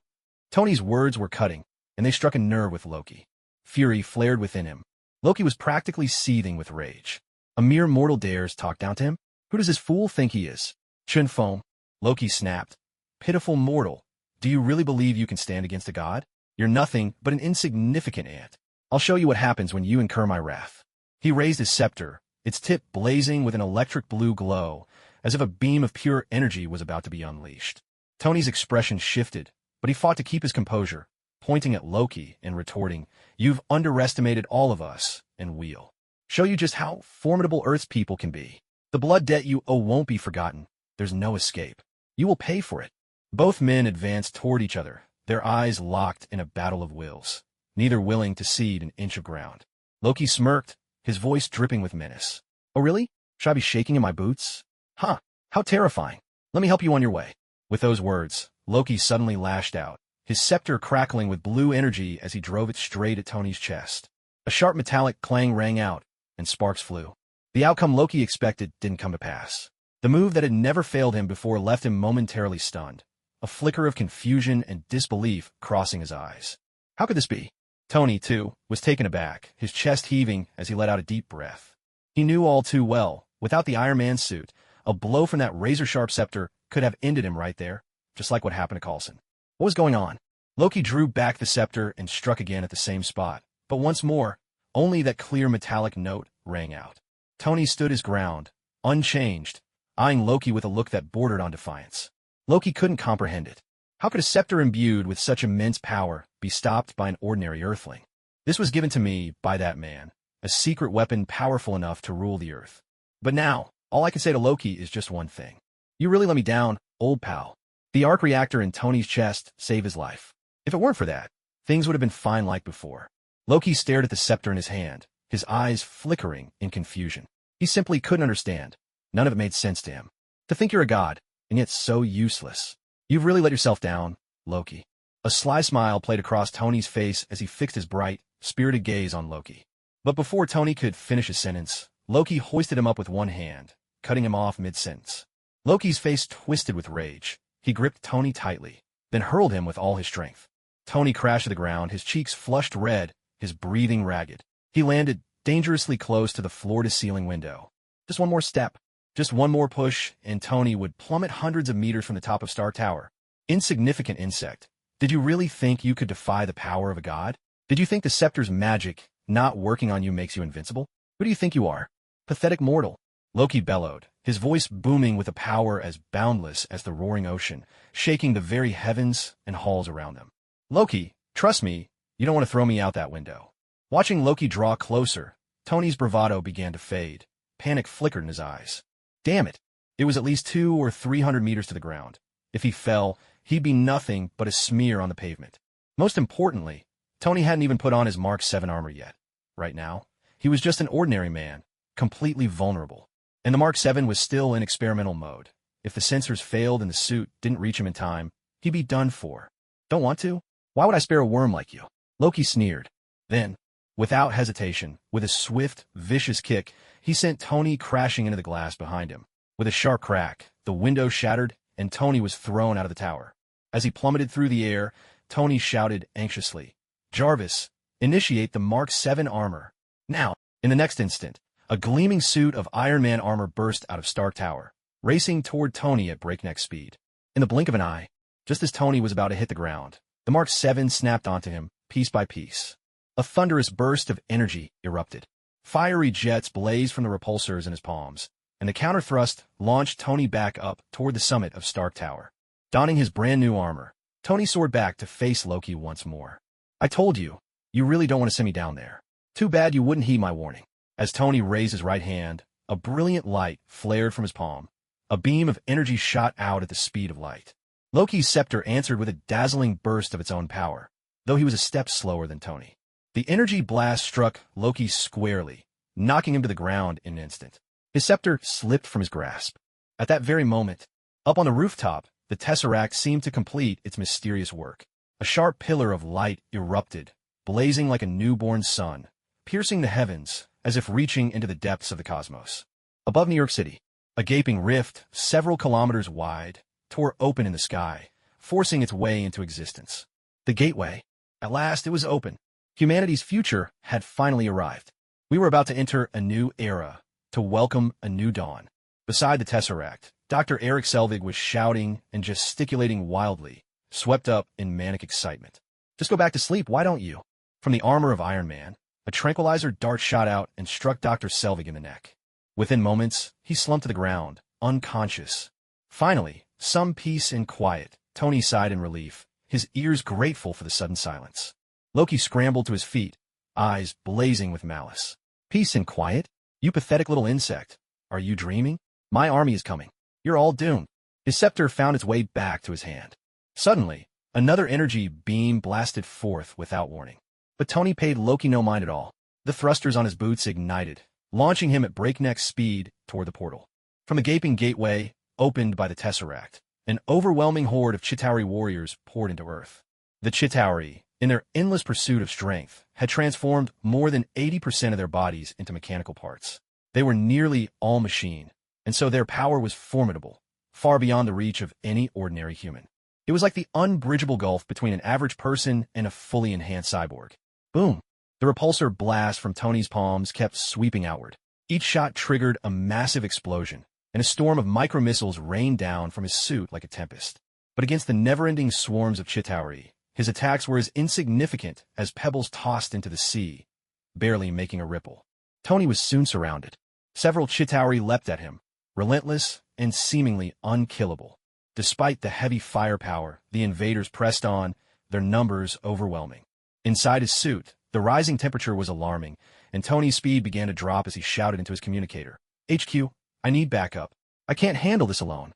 Tony's words were cutting, and they struck a nerve with Loki. Fury flared within him. Loki was practically seething with rage. A mere mortal dares talk down to him? Who does this fool think he is? Chun Foam. Loki snapped. Pitiful mortal, do you really believe you can stand against a god? You're nothing but an insignificant ant. I'll show you what happens when you incur my wrath. He raised his scepter, its tip blazing with an electric blue glow, as if a beam of pure energy was about to be unleashed. Tony's expression shifted, but he fought to keep his composure, pointing at Loki and retorting, "You've underestimated all of us, and we'll show you just how formidable Earth's people can be. The blood debt you owe won't be forgotten. There's no escape. You will pay for it." Both men advanced toward each other, their eyes locked in a battle of wills, neither willing to cede an inch of ground. Loki smirked, his voice dripping with menace. "Oh really? Should I be shaking in my boots? Huh, how terrifying. Let me help you on your way." With those words, Loki suddenly lashed out, his scepter crackling with blue energy as he drove it straight at Tony's chest. A sharp metallic clang rang out, and sparks flew. The outcome Loki expected didn't come to pass. The move that had never failed him before left him momentarily stunned, a flicker of confusion and disbelief crossing his eyes. How could this be? Tony, too, was taken aback, his chest heaving as he let out a deep breath. He knew all too well, without the Iron Man suit, a blow from that razor-sharp scepter could have ended him right there, just like what happened to Coulson. What was going on? Loki drew back the scepter and struck again at the same spot, but once more, only that clear metallic note rang out. Tony stood his ground, unchanged, eyeing Loki with a look that bordered on defiance. Loki couldn't comprehend it. How could a scepter imbued with such immense power be stopped by an ordinary earthling? This was given to me by that man, a secret weapon powerful enough to rule the earth. But now, all I can say to Loki is just one thing. You really let me down, old pal. The arc reactor in Tony's chest saved his life. If it weren't for that, things would have been fine like before. Loki stared at the scepter in his hand, his eyes flickering in confusion. He simply couldn't understand. None of it made sense to him. To think you're a god, and yet so useless. You've really let yourself down, Loki. A sly smile played across Tony's face as he fixed his bright, spirited gaze on Loki. But before Tony could finish his sentence, Loki hoisted him up with one hand, cutting him off mid-sentence. Loki's face twisted with rage. He gripped Tony tightly, then hurled him with all his strength. Tony crashed to the ground, his cheeks flushed red, his breathing ragged. He landed dangerously close to the floor-to-ceiling window. Just one more step, just one more push, and Tony would plummet hundreds of meters from the top of Stark Tower. Insignificant insect. Did you really think you could defy the power of a god? Did you think the scepter's magic, not working on you, makes you invincible? Who do you think you are? Pathetic mortal. Loki bellowed, his voice booming with a power as boundless as the roaring ocean, shaking the very heavens and halls around them. Loki, trust me, you don't want to throw me out that window. Watching Loki draw closer, Tony's bravado began to fade. Panic flickered in his eyes. Damn it. It was at least 200 or 300 meters to the ground. If he fell, he'd be nothing but a smear on the pavement. Most importantly, Tony hadn't even put on his Mark 7 armor yet. Right now, he was just an ordinary man, completely vulnerable. And the Mark 7 was still in experimental mode. If the sensors failed and the suit didn't reach him in time, he'd be done for. Don't want to? Why would I spare a worm like you? Loki sneered. Then, without hesitation, with a swift, vicious kick, he sent Tony crashing into the glass behind him. With a sharp crack, the window shattered, and Tony was thrown out of the tower. As he plummeted through the air, Tony shouted anxiously, "Jarvis, initiate the Mark 7 armor." Now, in the next instant, a gleaming suit of Iron Man armor burst out of Stark Tower, racing toward Tony at breakneck speed. In the blink of an eye, just as Tony was about to hit the ground, the Mark 7 snapped onto him, piece by piece. A thunderous burst of energy erupted. Fiery jets blazed from the repulsors in his palms, and the counter-thrust launched Tony back up toward the summit of Stark Tower. Donning his brand-new armor, Tony soared back to face Loki once more. "I told you, you really don't want to send me down there. Too bad you wouldn't heed my warning." As Tony raised his right hand, a brilliant light flared from his palm. A beam of energy shot out at the speed of light. Loki's scepter answered with a dazzling burst of its own power, though he was a step slower than Tony. The energy blast struck Loki squarely, knocking him to the ground in an instant. His scepter slipped from his grasp. At that very moment, up on the rooftop, the Tesseract seemed to complete its mysterious work. A sharp pillar of light erupted, blazing like a newborn sun, piercing the heavens as if reaching into the depths of the cosmos. Above New York City, a gaping rift, several kilometers wide, tore open in the sky, forcing its way into existence. The gateway. At last it was open. Humanity's future had finally arrived. We were about to enter a new era, to welcome a new dawn. Beside the Tesseract, Dr. Eric Selvig was shouting and gesticulating wildly, swept up in manic excitement. "Just go back to sleep, why don't you?" From the armor of Iron Man, a tranquilizer dart shot out and struck Dr. Selvig in the neck. Within moments, he slumped to the ground, unconscious. Finally, some peace and quiet. Tony sighed in relief, his ears grateful for the sudden silence. Loki scrambled to his feet, eyes blazing with malice. "Peace and quiet? You pathetic little insect. Are you dreaming? My army is coming. You're all doomed." His scepter found its way back to his hand. Suddenly, another energy beam blasted forth without warning. But Tony paid Loki no mind at all. The thrusters on his boots ignited, launching him at breakneck speed toward the portal. From the gaping gateway, opened by the Tesseract, an overwhelming horde of Chitauri warriors poured into Earth. The Chitauri, in their endless pursuit of strength, had transformed more than 80% of their bodies into mechanical parts. They were nearly all machine, and so their power was formidable, far beyond the reach of any ordinary human. It was like the unbridgeable gulf between an average person and a fully enhanced cyborg. Boom! The repulsor blast from Tony's palms kept sweeping outward. Each shot triggered a massive explosion, and a storm of micro-missiles rained down from his suit like a tempest. But against the never-ending swarms of Chitauri, his attacks were as insignificant as pebbles tossed into the sea, barely making a ripple. Tony was soon surrounded. Several Chitauri leapt at him, relentless and seemingly unkillable. Despite the heavy firepower, the invaders pressed on, their numbers overwhelming. Inside his suit, the rising temperature was alarming, and Tony's speed began to drop as he shouted into his communicator. "HQ, I need backup. I can't handle this alone."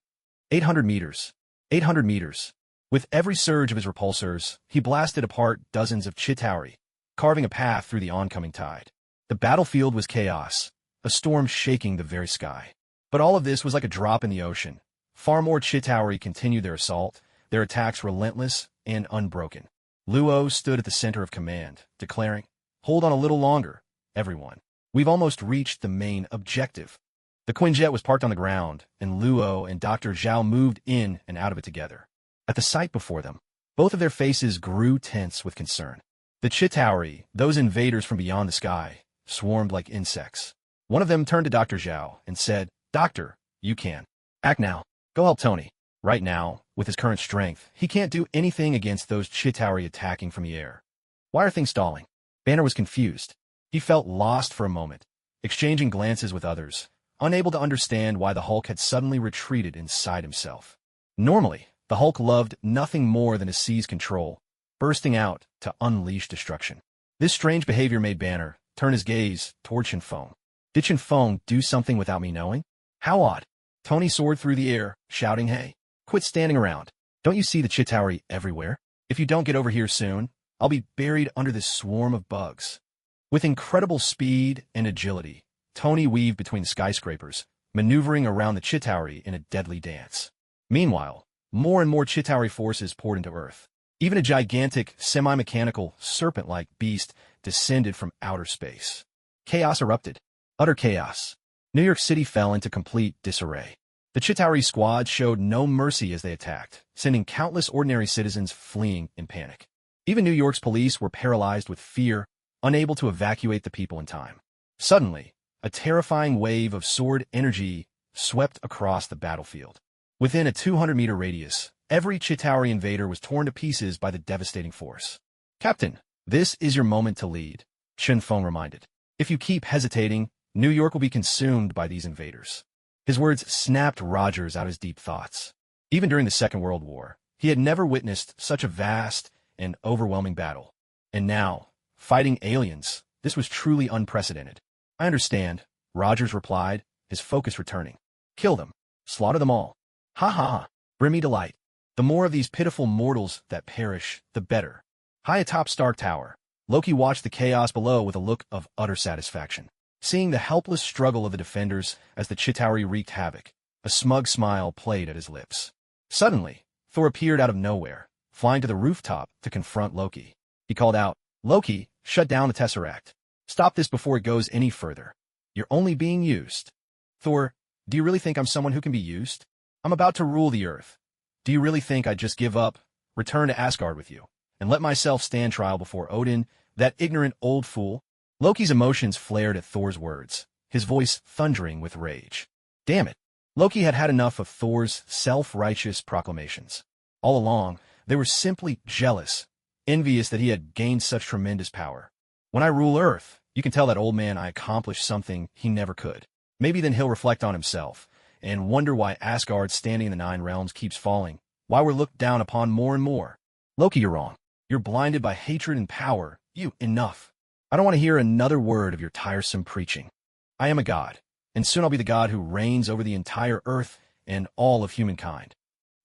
800 meters. 800 meters. With every surge of his repulsors, he blasted apart dozens of Chitauri, carving a path through the oncoming tide. The battlefield was chaos, a storm shaking the very sky. But all of this was like a drop in the ocean. Far more Chitauri continued their assault, their attacks relentless and unbroken. Luo stood at the center of command, declaring, "Hold on a little longer, everyone. We've almost reached the main objective." The Quinjet was parked on the ground, and Luo and Dr. Zhao moved in and out of it together. At the sight before them, both of their faces grew tense with concern. The Chitauri, those invaders from beyond the sky, swarmed like insects. One of them turned to Dr. Zhao and said, "Doctor, you can. Act now. Go help Tony." Right now, with his current strength, he can't do anything against those Chitauri attacking from the air. Why are things stalling? Banner was confused. He felt lost for a moment, exchanging glances with others, unable to understand why the Hulk had suddenly retreated inside himself. Normally, the Hulk loved nothing more than to seize control, bursting out to unleash destruction. This strange behavior made Banner turn his gaze toward Shinfeng. Did Shinfeng do something without me knowing? How odd. Tony soared through the air, shouting, "Hey, quit standing around. Don't you see the Chitauri everywhere? If you don't get over here soon, I'll be buried under this swarm of bugs." With incredible speed and agility, Tony weaved between the skyscrapers, maneuvering around the Chitauri in a deadly dance. Meanwhile, more and more Chitauri forces poured into Earth. Even a gigantic, semi-mechanical, serpent-like beast descended from outer space. Chaos erupted. Utter chaos. New York City fell into complete disarray. The Chitauri squad showed no mercy as they attacked, sending countless ordinary citizens fleeing in panic. Even New York's police were paralyzed with fear, unable to evacuate the people in time. Suddenly, a terrifying wave of sword energy swept across the battlefield. Within a 200-meter radius, every Chitauri invader was torn to pieces by the devastating force. "Captain, this is your moment to lead," Chen Feng reminded. "If you keep hesitating, New York will be consumed by these invaders." His words snapped Rogers out of his deep thoughts. Even during the Second World War, he had never witnessed such a vast and overwhelming battle. And now, fighting aliens, this was truly unprecedented. "I understand," Rogers replied, his focus returning. "Kill them. Slaughter them all. Ha ha ha. Bring me delight. The more of these pitiful mortals that perish, the better." High atop Stark Tower, Loki watched the chaos below with a look of utter satisfaction. Seeing the helpless struggle of the defenders as the Chitauri wreaked havoc, a smug smile played at his lips. Suddenly, Thor appeared out of nowhere, flying to the rooftop to confront Loki. He called out, "Loki, shut down the Tesseract. Stop this before it goes any further. You're only being used." "Thor, do you really think I'm someone who can be used? I'm about to rule the Earth. Do you really think I'd just give up, return to Asgard with you, and let myself stand trial before Odin, that ignorant old fool?" Loki's emotions flared at Thor's words, his voice thundering with rage. Damn it. Loki had had enough of Thor's self-righteous proclamations. All along, they were simply jealous, envious that he had gained such tremendous power. "When I rule Earth, you can tell that old man I accomplished something he never could. Maybe then he'll reflect on himself and wonder why Asgard standing in the Nine Realms keeps falling, why we're looked down upon more and more. Loki, you're wrong. You're blinded by hatred and power. Enough. I don't want to hear another word of your tiresome preaching. I am a god, and soon I'll be the god who reigns over the entire Earth and all of humankind."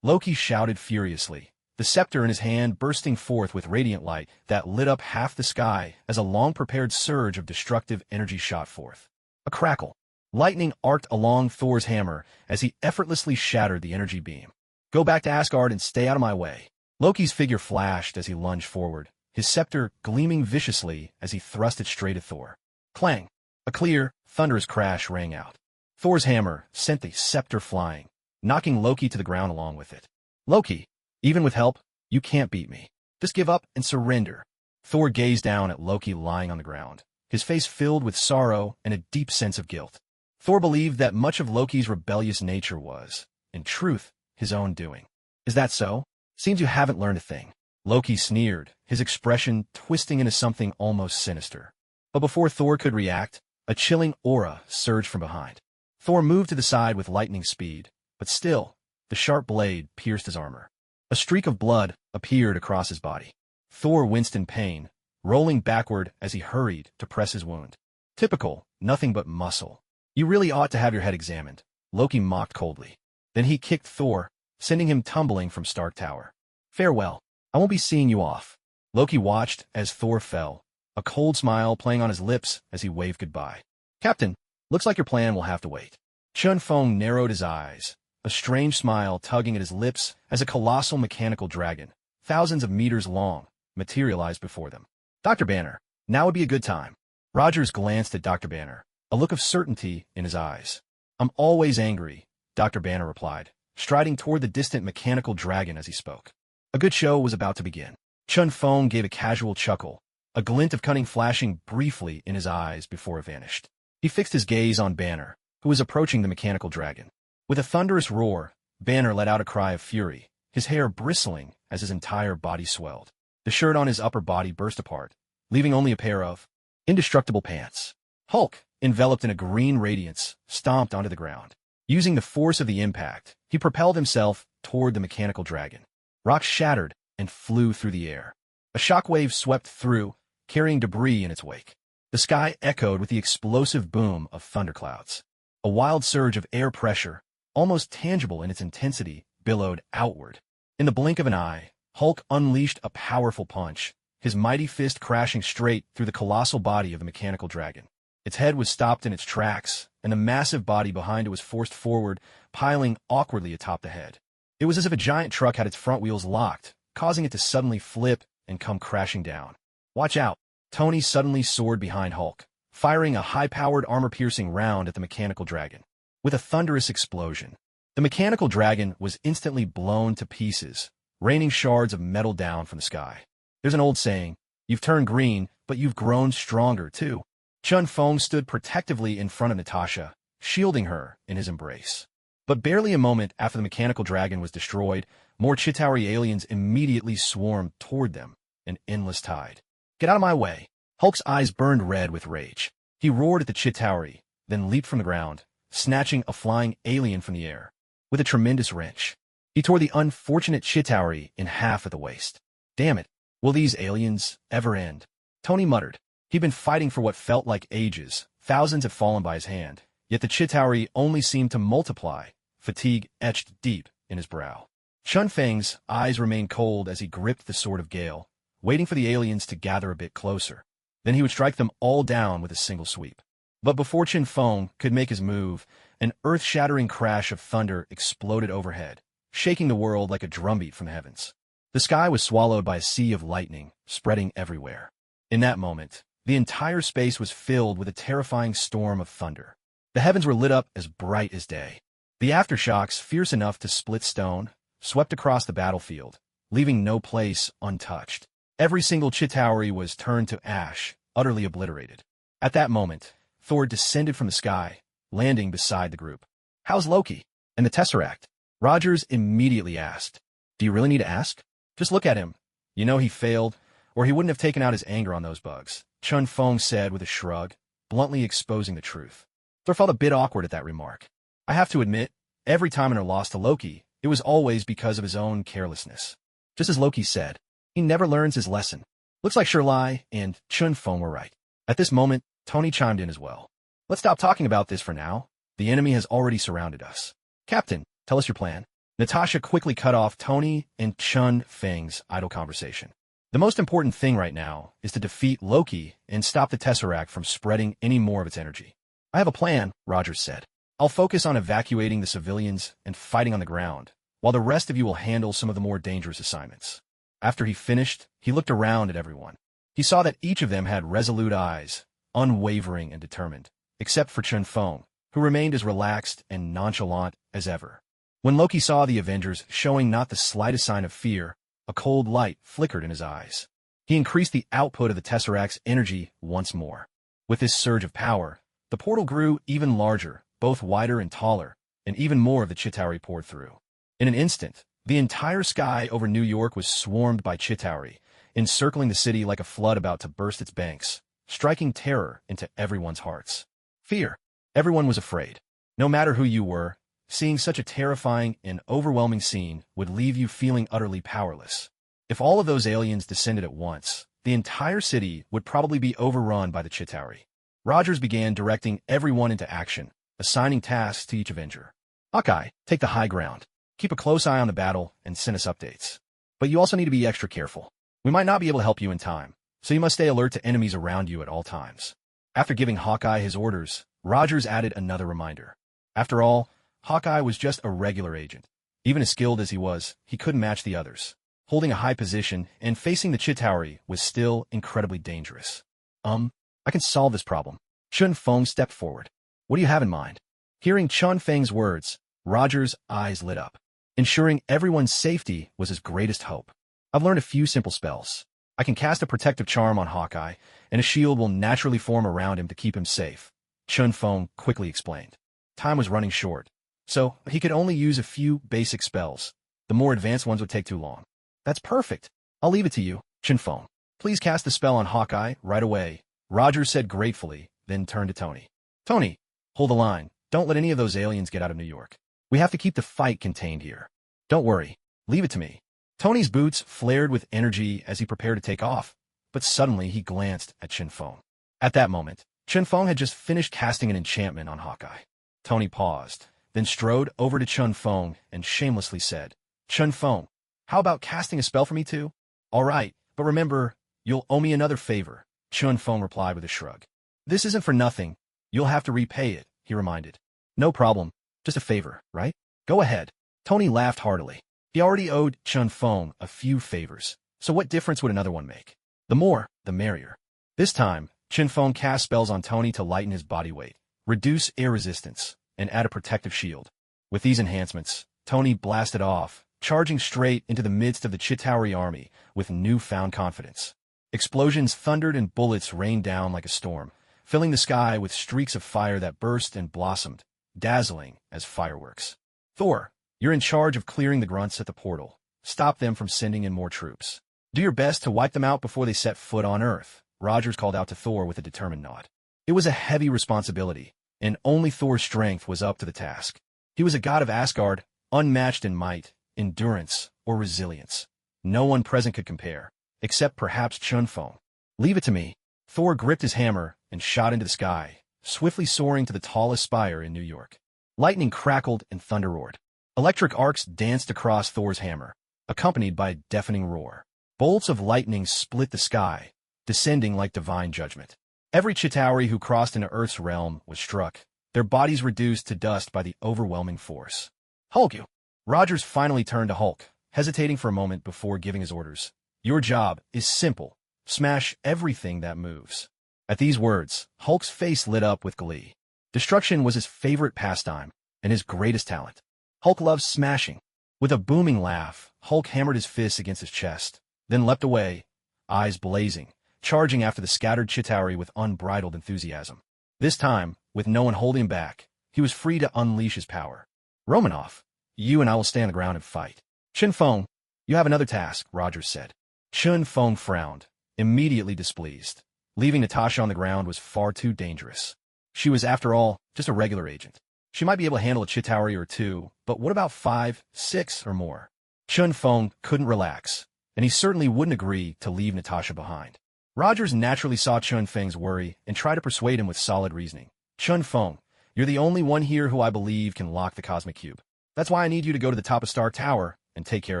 Loki shouted furiously, the scepter in his hand bursting forth with radiant light that lit up half the sky as a long-prepared surge of destructive energy shot forth. A crackle. Lightning arced along Thor's hammer as he effortlessly shattered the energy beam. "Go back to Asgard and stay out of my way." Loki's figure flashed as he lunged forward, his scepter gleaming viciously as he thrust it straight at Thor. Clang! A clear, thunderous crash rang out. Thor's hammer sent the scepter flying, knocking Loki to the ground along with it. "Loki, even with help, you can't beat me. Just give up and surrender." Thor gazed down at Loki lying on the ground, his face filled with sorrow and a deep sense of guilt. Thor believed that much of Loki's rebellious nature was, in truth, his own doing. "Is that so? Seems you haven't learned a thing." Loki sneered, his expression twisting into something almost sinister. But before Thor could react, a chilling aura surged from behind. Thor moved to the side with lightning speed, but still, the sharp blade pierced his armor. A streak of blood appeared across his body. Thor winced in pain, rolling backward as he hurried to press his wound. "Typical, nothing but muscle. You really ought to have your head examined," Loki mocked coldly. Then he kicked Thor, sending him tumbling from Stark Tower. "Farewell. I won't be seeing you off." Loki watched as Thor fell, a cold smile playing on his lips as he waved goodbye. "Captain, looks like your plan will have to wait." Chen Feng narrowed his eyes, a strange smile tugging at his lips as a colossal mechanical dragon, thousands of meters long, materialized before them. "Dr. Banner, now would be a good time." Rogers glanced at Dr. Banner, a look of certainty in his eyes. "I'm always angry," Dr. Banner replied, striding toward the distant mechanical dragon as he spoke. A good show was about to begin. Chen Feng gave a casual chuckle, a glint of cunning flashing briefly in his eyes before it vanished. He fixed his gaze on Banner, who was approaching the mechanical dragon. With a thunderous roar, Banner let out a cry of fury, his hair bristling as his entire body swelled. The shirt on his upper body burst apart, leaving only a pair of indestructible pants. Hulk, enveloped in a green radiance, stomped onto the ground. Using the force of the impact, he propelled himself toward the mechanical dragon. Rocks shattered and flew through the air. A shockwave swept through, carrying debris in its wake. The sky echoed with the explosive boom of thunderclouds. A wild surge of air pressure, almost tangible in its intensity, billowed outward. In the blink of an eye, Hulk unleashed a powerful punch, his mighty fist crashing straight through the colossal body of the mechanical dragon. Its head was stopped in its tracks, and the massive body behind it was forced forward, piling awkwardly atop the head. It was as if a giant truck had its front wheels locked, causing it to suddenly flip and come crashing down. "Watch out!" Tony suddenly soared behind Hulk, firing a high-powered armor-piercing round at the mechanical dragon. With a thunderous explosion, the mechanical dragon was instantly blown to pieces, raining shards of metal down from the sky. There's an old saying, "You've turned green, but you've grown stronger, too." Chun Feng stood protectively in front of Natasha, shielding her in his embrace. But barely a moment after the mechanical dragon was destroyed, more Chitauri aliens immediately swarmed toward them, an endless tide. "Get out of my way!" Hulk's eyes burned red with rage. He roared at the Chitauri, then leaped from the ground, snatching a flying alien from the air. With a tremendous wrench, he tore the unfortunate Chitauri in half at the waist. "Damn it, will these aliens ever end?" Tony muttered. He'd been fighting for what felt like ages. Thousands had fallen by his hand, yet the Chitauri only seemed to multiply, fatigue etched deep in his brow. Chun Feng's eyes remained cold as he gripped the Sword of Gale, waiting for the aliens to gather a bit closer. Then he would strike them all down with a single sweep. But before Chun Feng could make his move, an earth-shattering crash of thunder exploded overhead, shaking the world like a drumbeat from the heavens. The sky was swallowed by a sea of lightning, spreading everywhere. In that moment, the entire space was filled with a terrifying storm of thunder. The heavens were lit up as bright as day. The aftershocks, fierce enough to split stone, swept across the battlefield, leaving no place untouched. Every single Chitauri was turned to ash, utterly obliterated. At that moment, Thor descended from the sky, landing beside the group. "How's Loki? And the Tesseract?" Rogers immediately asked. "Do you really need to ask? Just look at him. You know he failed, or he wouldn't have taken out his anger on those bugs," Chun Feng said with a shrug, bluntly exposing the truth. Thor felt a bit awkward at that remark. "I have to admit, every time in our loss to Loki, it was always because of his own carelessness. Just as Loki said, he never learns his lesson. Looks like Shirley and Chun Feng were right." At this moment, Tony chimed in as well. "Let's stop talking about this for now. The enemy has already surrounded us. Captain, tell us your plan." Natasha quickly cut off Tony and Chun Feng's idle conversation. "The most important thing right now is to defeat Loki and stop the Tesseract from spreading any more of its energy." "I have a plan," Rogers said. "I'll focus on evacuating the civilians and fighting on the ground, while the rest of you will handle some of the more dangerous assignments." After he finished, he looked around at everyone. He saw that each of them had resolute eyes, unwavering and determined, except for Chun Feng, who remained as relaxed and nonchalant as ever. When Loki saw the Avengers showing not the slightest sign of fear, a cold light flickered in his eyes. He increased the output of the Tesseract's energy once more. With this surge of power, the portal grew even larger, both wider and taller, and even more of the Chitauri poured through. In an instant, the entire sky over New York was swarmed by Chitauri, encircling the city like a flood about to burst its banks, striking terror into everyone's hearts. Fear. Everyone was afraid. No matter who you were, seeing such a terrifying and overwhelming scene would leave you feeling utterly powerless. If all of those aliens descended at once, the entire city would probably be overrun by the Chitauri. Rogers began directing everyone into action, assigning tasks to each Avenger. "Hawkeye, take the high ground. Keep a close eye on the battle and send us updates. But you also need to be extra careful. We might not be able to help you in time, so you must stay alert to enemies around you at all times." After giving Hawkeye his orders, Rogers added another reminder. After all, Hawkeye was just a regular agent. Even as skilled as he was, he couldn't match the others. Holding a high position and facing the Chitauri was still incredibly dangerous. I can solve this problem." Chun Feng stepped forward. "What do you have in mind?" Hearing Chun Feng's words, Rogers' eyes lit up. Ensuring everyone's safety was his greatest hope. "I've learned a few simple spells. I can cast a protective charm on Hawkeye, and a shield will naturally form around him to keep him safe," Chun Feng quickly explained. Time was running short, so he could only use a few basic spells. The more advanced ones would take too long. "That's perfect. I'll leave it to you, Chun Feng. Please cast the spell on Hawkeye right away," Rogers said gratefully, then turned to Tony. "Tony, hold the line. Don't let any of those aliens get out of New York. We have to keep the fight contained here. Don't worry. Leave it to me." Tony's boots flared with energy as he prepared to take off, but suddenly he glanced at Chun Feng. At that moment, Chun Feng had just finished casting an enchantment on Hawkeye. Tony paused, then strode over to Chun Feng and shamelessly said, "Chun Feng, how about casting a spell for me too?" "All right, but remember, you'll owe me another favor," Chun Feng replied with a shrug. "This isn't for nothing. You'll have to repay it," he reminded. "No problem. Just a favor, right? Go ahead." Tony laughed heartily. He already owed Chun Feng a few favors, so what difference would another one make? The more, the merrier. This time, Chun Feng cast spells on Tony to lighten his body weight, reduce air resistance, and add a protective shield. With these enhancements, Tony blasted off, charging straight into the midst of the Chitauri army with newfound confidence. Explosions thundered and bullets rained down like a storm, filling the sky with streaks of fire that burst and blossomed, dazzling as fireworks. "Thor, you're in charge of clearing the grunts at the portal. Stop them from sending in more troops. Do your best to wipe them out before they set foot on Earth," Rogers called out to Thor with a determined nod. It was a heavy responsibility, and only Thor's strength was up to the task. He was a god of Asgard, unmatched in might, endurance, or resilience. No one present could compare, except perhaps Chun Feng. "Leave it to me." Thor gripped his hammer and shot into the sky, swiftly soaring to the tallest spire in New York. Lightning crackled and thunder roared. Electric arcs danced across Thor's hammer, accompanied by a deafening roar. Bolts of lightning split the sky, descending like divine judgment. Every Chitauri who crossed into Earth's realm was struck, their bodies reduced to dust by the overwhelming force. "Hulk, you!" Rogers finally turned to Hulk, hesitating for a moment before giving his orders. "Your job is simple. Smash everything that moves." At these words, Hulk's face lit up with glee. Destruction was his favorite pastime, and his greatest talent. Hulk loves smashing. With a booming laugh, Hulk hammered his fists against his chest, then leapt away, eyes blazing, charging after the scattered Chitauri with unbridled enthusiasm. This time, with no one holding him back, he was free to unleash his power. "Romanoff, you and I will stay on the ground and fight. Chun Feng, you have another task," Rogers said. Chun Feng frowned, immediately displeased. Leaving Natasha on the ground was far too dangerous. She was, after all, just a regular agent. She might be able to handle a Chitauri or two, but what about 5, 6, or more? Chun Feng couldn't relax, and he certainly wouldn't agree to leave Natasha behind. Rogers naturally saw Chun Feng's worry and tried to persuade him with solid reasoning. "Chun Feng, you're the only one here who I believe can lock the Cosmic Cube. That's why I need you to go to the top of Star Tower and take care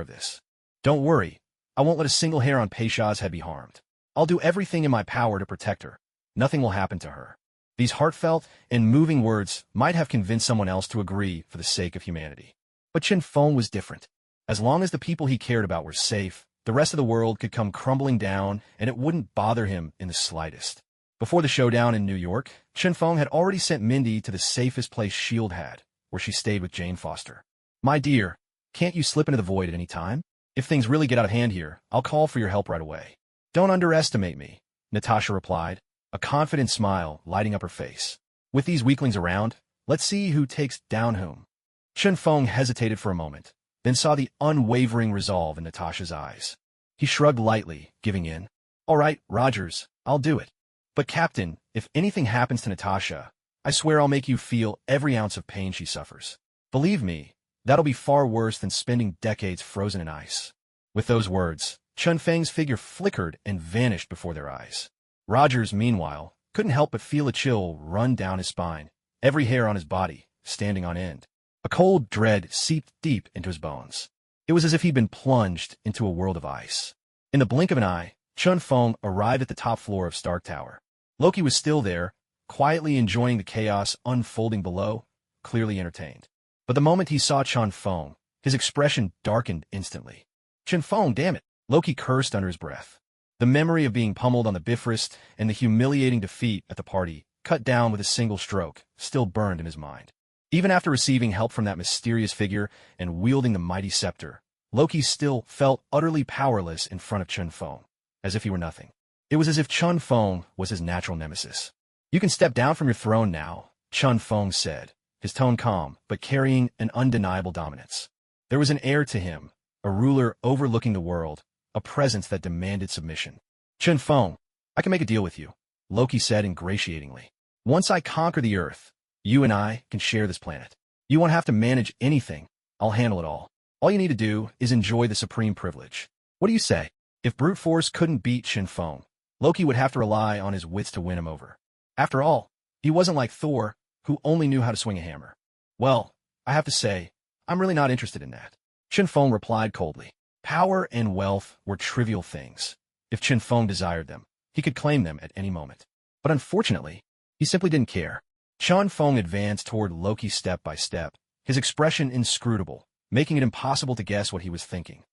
of this. Don't worry, I won't let a single hair on Peisha's head be harmed. I'll do everything in my power to protect her. Nothing will happen to her." These heartfelt and moving words might have convinced someone else to agree for the sake of humanity. But Chun Feng was different. As long as the people he cared about were safe, the rest of the world could come crumbling down, and it wouldn't bother him in the slightest. Before the showdown in New York, Chun Feng had already sent Mindy to the safest place S.H.I.E.L.D. had, where she stayed with Jane Foster. "My dear, can't you slip into the void at any time? If things really get out of hand here, I'll call for your help right away." "Don't underestimate me," Natasha replied, a confident smile lighting up her face. "With these weaklings around, let's see who takes down whom." Chun Feng hesitated for a moment, then saw the unwavering resolve in Natasha's eyes. He shrugged lightly, giving in. "All right, Rogers, I'll do it. But Captain, if anything happens to Natasha, I swear I'll make you feel every ounce of pain she suffers. Believe me, that'll be far worse than spending decades frozen in ice." With those words, Chun Feng's figure flickered and vanished before their eyes. Rogers, meanwhile, couldn't help but feel a chill run down his spine, every hair on his body standing on end. A cold dread seeped deep into his bones. It was as if he'd been plunged into a world of ice. In the blink of an eye, Chun Feng arrived at the top floor of Stark Tower. Loki was still there, quietly enjoying the chaos unfolding below, clearly entertained. But the moment he saw Chun Feng, his expression darkened instantly. "Chun Feng, damn it!" Loki cursed under his breath. The memory of being pummeled on the Bifrost and the humiliating defeat at the party, cut down with a single stroke, still burned in his mind. Even after receiving help from that mysterious figure and wielding the mighty scepter, Loki still felt utterly powerless in front of Chun Feng, as if he were nothing. It was as if Chun Feng was his natural nemesis. "You can step down from your throne now," Chun Feng said, his tone calm, but carrying an undeniable dominance. There was an air to him, a ruler overlooking the world, a presence that demanded submission. "Chun Feng, I can make a deal with you," Loki said ingratiatingly. "Once I conquer the Earth, you and I can share this planet. You won't have to manage anything. I'll handle it all. All you need to do is enjoy the supreme privilege. What do you say?" If brute force couldn't beat Chun Feng, Loki would have to rely on his wits to win him over. After all, he wasn't like Thor, who only knew how to swing a hammer. "Well, I have to say, I'm really not interested in that. Chen Feng replied coldly. Power and wealth were trivial things. If Chen Feng desired them, he could claim them at any moment. But unfortunately, he simply didn't care. Chen Feng advanced toward Loki step by step, his expression inscrutable, making it impossible to guess what he was thinking.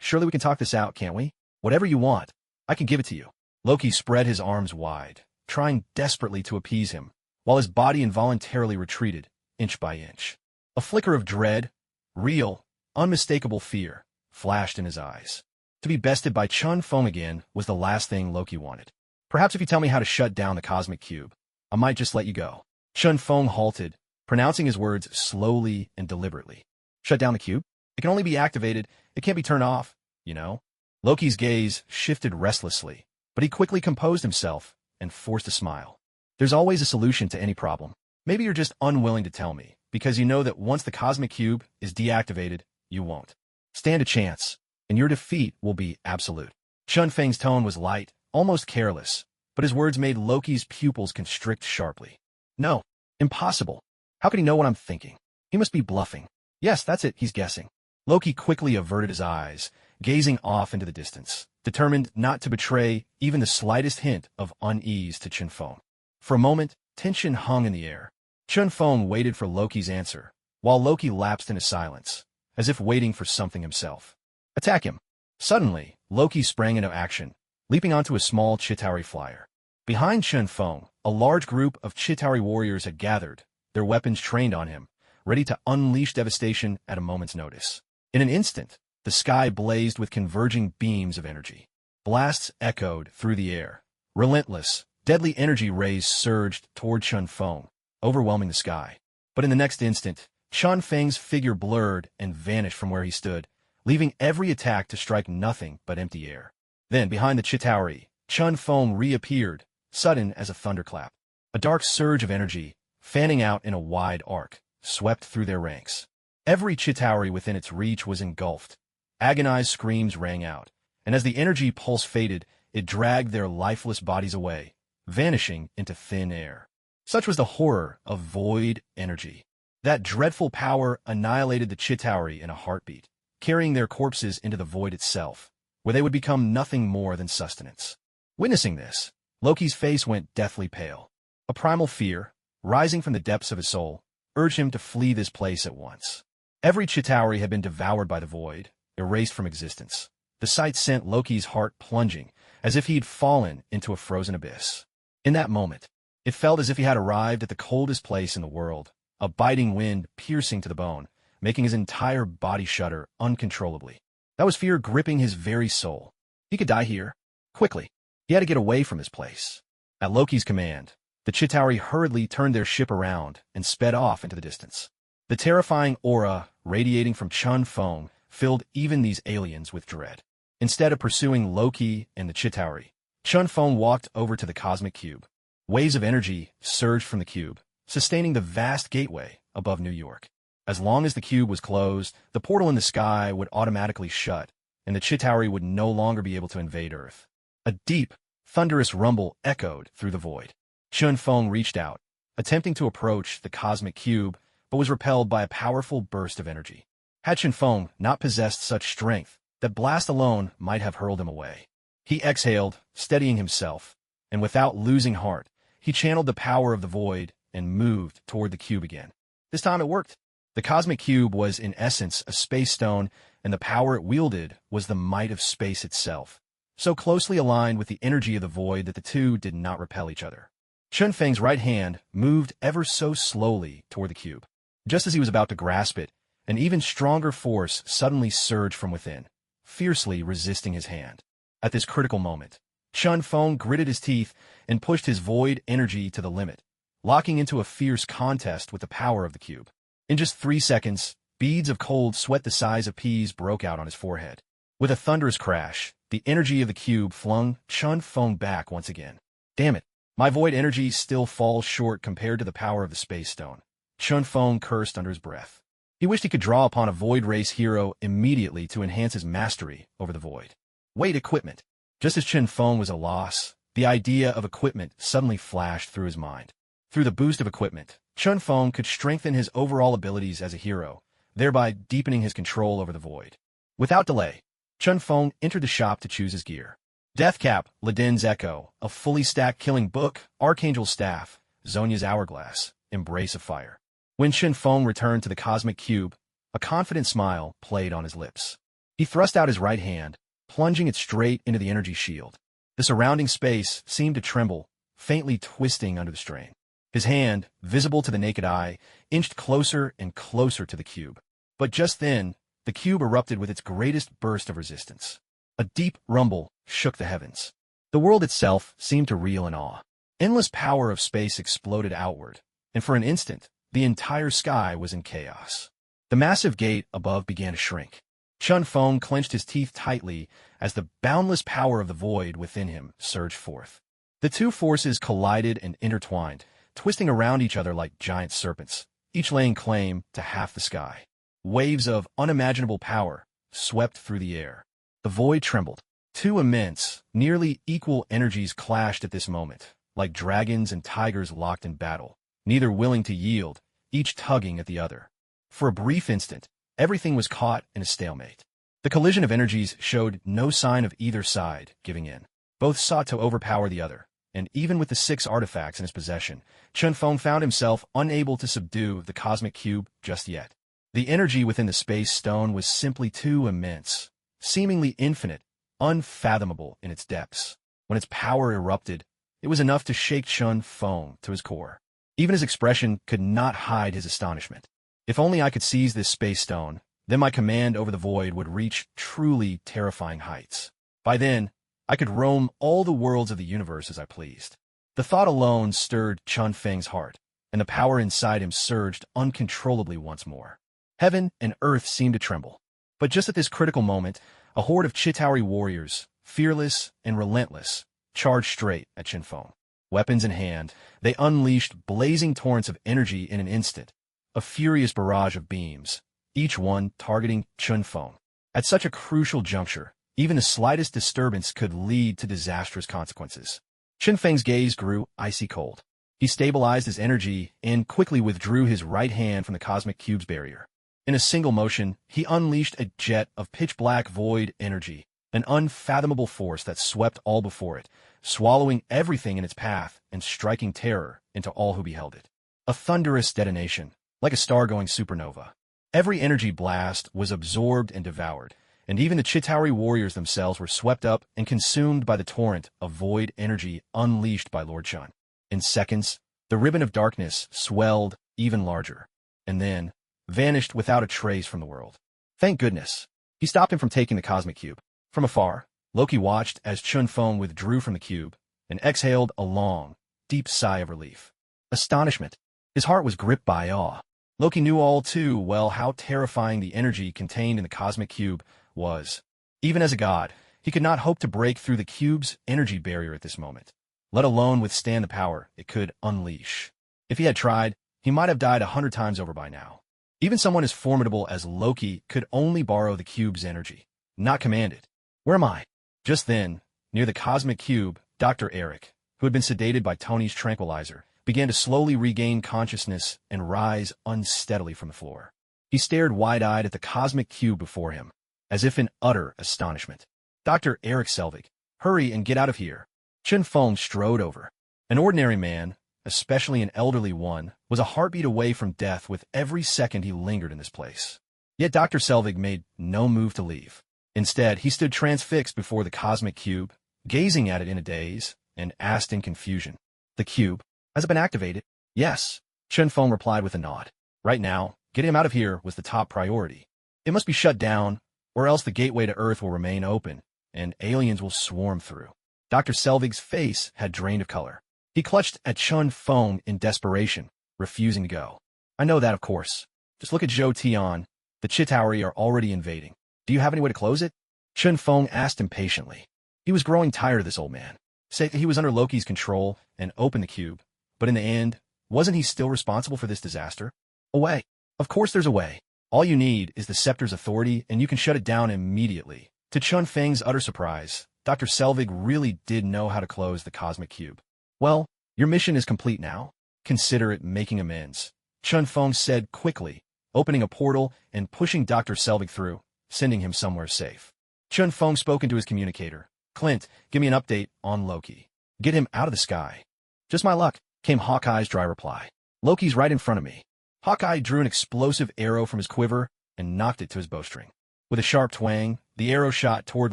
Surely we can talk this out, can't we? Whatever you want, I can give it to you. Loki spread his arms wide, trying desperately to appease him, while his body involuntarily retreated, inch by inch. A flicker of dread, real, unmistakable fear, flashed in his eyes. To be bested by Chen Feng again was the last thing Loki wanted. Perhaps if you tell me how to shut down the cosmic cube, I might just let you go. Chen Feng halted, pronouncing his words slowly and deliberately. Shut down the cube? It can only be activated. It can't be turned off, you know? Loki's gaze shifted restlessly, but he quickly composed himself and forced a smile. There's always a solution to any problem. Maybe you're just unwilling to tell me, because you know that once the cosmic cube is deactivated, you won't stand a chance, and your defeat will be absolute. Chen Feng's tone was light, almost careless, but his words made Loki's pupils constrict sharply. No, impossible. How could he know what I'm thinking? He must be bluffing. Yes, that's it, he's guessing. Loki quickly averted his eyes, gazing off into the distance, determined not to betray even the slightest hint of unease to Chen Feng. For a moment, tension hung in the air. Chen Feng waited for Loki's answer, while Loki lapsed into silence, as if waiting for something himself. Attack him. Suddenly, Loki sprang into action, leaping onto a small Chitauri flyer. Behind Chen Feng, a large group of Chitauri warriors had gathered, their weapons trained on him, ready to unleash devastation at a moment's notice. In an instant, the sky blazed with converging beams of energy. Blasts echoed through the air. Relentless, deadly energy rays surged toward Chen Feng, overwhelming the sky. But in the next instant, Chen Feng's figure blurred and vanished from where he stood, leaving every attack to strike nothing but empty air. Then, behind the Chitauri, Chen Feng reappeared, sudden as a thunderclap. A dark surge of energy, fanning out in a wide arc, swept through their ranks. Every Chitauri within its reach was engulfed. Agonized screams rang out, and as the energy pulse faded, it dragged their lifeless bodies away, vanishing into thin air. Such was the horror of void energy. That dreadful power annihilated the Chitauri in a heartbeat, carrying their corpses into the void itself, where they would become nothing more than sustenance. Witnessing this, Loki's face went deathly pale. A primal fear, rising from the depths of his soul, urged him to flee this place at once. Every Chitauri had been devoured by the void, erased from existence. The sight sent Loki's heart plunging, as if he'd fallen into a frozen abyss. In that moment, it felt as if he had arrived at the coldest place in the world, a biting wind piercing to the bone, making his entire body shudder uncontrollably. That was fear gripping his very soul. He could die here, quickly. He had to get away from this place. At Loki's command, the Chitauri hurriedly turned their ship around and sped off into the distance. The terrifying aura radiating from Chen Feng filled even these aliens with dread. Instead of pursuing Loki and the Chitauri, Chen Feng walked over to the cosmic cube. Waves of energy surged from the cube, sustaining the vast gateway above New York. As long as the cube was closed, the portal in the sky would automatically shut, and the Chitauri would no longer be able to invade Earth. A deep, thunderous rumble echoed through the void. Chen Feng reached out, attempting to approach the cosmic cube, but was repelled by a powerful burst of energy. Had Chen Feng not possessed such strength, that blast alone might have hurled him away. He exhaled, steadying himself, and without losing heart, he channeled the power of the void and moved toward the cube again. This time it worked. The cosmic cube was in essence a space stone, and the power it wielded was the might of space itself, so closely aligned with the energy of the void that the two did not repel each other. Chen Feng's right hand moved ever so slowly toward the cube. Just as he was about to grasp it, an even stronger force suddenly surged from within, fiercely resisting his hand. At this critical moment, Chen Feng gritted his teeth and pushed his void energy to the limit, locking into a fierce contest with the power of the cube. In just 3 seconds, beads of cold sweat the size of peas broke out on his forehead. With a thunderous crash, the energy of the cube flung Chen Feng back once again. Damn it, my void energy still falls short compared to the power of the space stone. Chen Feng cursed under his breath. He wished he could draw upon a void race hero immediately to enhance his mastery over the void. Wait, equipment. Just as Chen Feng was at a loss, the idea of equipment suddenly flashed through his mind. Through the boost of equipment, Chun Feng could strengthen his overall abilities as a hero, thereby deepening his control over the void. Without delay, Chun Feng entered the shop to choose his gear. Death Cap, Ladin's Echo, a fully stacked killing book, Archangel's Staff, Zonya's Hourglass, Embrace of Fire. When Chun Feng returned to the Cosmic Cube, a confident smile played on his lips. He thrust out his right hand, plunging it straight into the energy shield. The surrounding space seemed to tremble, faintly twisting under the strain. His hand, visible to the naked eye, inched closer and closer to the cube. But just then, the cube erupted with its greatest burst of resistance. A deep rumble shook the heavens. The world itself seemed to reel in awe. Endless power of space exploded outward, and for an instant, the entire sky was in chaos. The massive gate above began to shrink. Chun Feng clenched his teeth tightly as the boundless power of the void within him surged forth. The two forces collided and intertwined, twisting around each other like giant serpents, each laying claim to half the sky. Waves of unimaginable power swept through the air. The void trembled. Two immense, nearly equal energies clashed at this moment, like dragons and tigers locked in battle, neither willing to yield, each tugging at the other. For a brief instant, everything was caught in a stalemate. The collision of energies showed no sign of either side giving in. Both sought to overpower the other, and even with the 6 artifacts in his possession, Chun Feng found himself unable to subdue the cosmic cube just yet. The energy within the space stone was simply too immense, seemingly infinite, unfathomable in its depths. When its power erupted, it was enough to shake Chun Feng to his core. Even his expression could not hide his astonishment. If only I could seize this space stone, then my command over the void would reach truly terrifying heights. By then, I could roam all the worlds of the universe as I pleased. The thought alone stirred Chun Feng's heart, and the power inside him surged uncontrollably once more. Heaven and earth seemed to tremble. But just at this critical moment, a horde of Chitauri warriors, fearless and relentless, charged straight at Chun Feng. Weapons in hand, they unleashed blazing torrents of energy in an instant, a furious barrage of beams, each one targeting Chun Feng. At such a crucial juncture, even the slightest disturbance could lead to disastrous consequences. Chun Feng's gaze grew icy cold. He stabilized his energy and quickly withdrew his right hand from the cosmic cube's barrier. In a single motion, he unleashed a jet of pitch-black void energy, an unfathomable force that swept all before it, swallowing everything in its path and striking terror into all who beheld it. A thunderous detonation, like a star-going supernova. Every energy blast was absorbed and devoured, and even the Chitauri warriors themselves were swept up and consumed by the torrent of void energy unleashed by Lord Chun. In seconds, the ribbon of darkness swelled even larger, and then vanished without a trace from the world. Thank goodness. He stopped him from taking the cosmic cube. From afar, Loki watched as Chun Feng withdrew from the cube and exhaled a long, deep sigh of relief. Astonishment. His heart was gripped by awe. Loki knew all too well how terrifying the energy contained in the cosmic cube was. Even as a god, he could not hope to break through the cube's energy barrier at this moment, let alone withstand the power it could unleash. If he had tried, he might have died 100 times over by now. Even someone as formidable as Loki could only borrow the cube's energy, not command it. Where am I? Just then, near the cosmic cube, Dr. Eric, who had been sedated by Tony's tranquilizer, began to slowly regain consciousness and rise unsteadily from the floor. He stared wide-eyed at the cosmic cube before him, as if in utter astonishment. Dr. Eric Selvig, hurry and get out of here. Chun Feng strode over. An ordinary man, especially an elderly one, was a heartbeat away from death with every second he lingered in this place. Yet Dr. Selvig made no move to leave. Instead, he stood transfixed before the cosmic cube, gazing at it in a daze, and asked in confusion, "The cube, has it been activated?" "Yes," Chun Feng replied with a nod. Right now, getting him out of here was the top priority. It must be shut down, or else the gateway to Earth will remain open, and aliens will swarm through. Dr. Selvig's face had drained of color. He clutched at Chun Feng in desperation, refusing to go. "I know that, of course. Just look at Zhou Tian. The Chitauri are already invading. Do you have any way to close it?" Chun Feng asked impatiently. He was growing tired of this old man. Say that he was under Loki's control and opened the cube, but in the end, wasn't he still responsible for this disaster? A way. Of course there's a way. All you need is the scepter's authority, and you can shut it down immediately. To Chun Feng's utter surprise, Dr. Selvig really did know how to close the cosmic cube. "Well, your mission is complete now. consider it making amends," Chun Feng said quickly, opening a portal and pushing Dr. Selvig through, sending him somewhere safe. Chun Feng spoke into his communicator. "Clint, give me an update on Loki. Get him out of the sky." "Just my luck," came Hawkeye's dry reply. "Loki's right in front of me." Hawkeye drew an explosive arrow from his quiver and knocked it to his bowstring. With a sharp twang, the arrow shot toward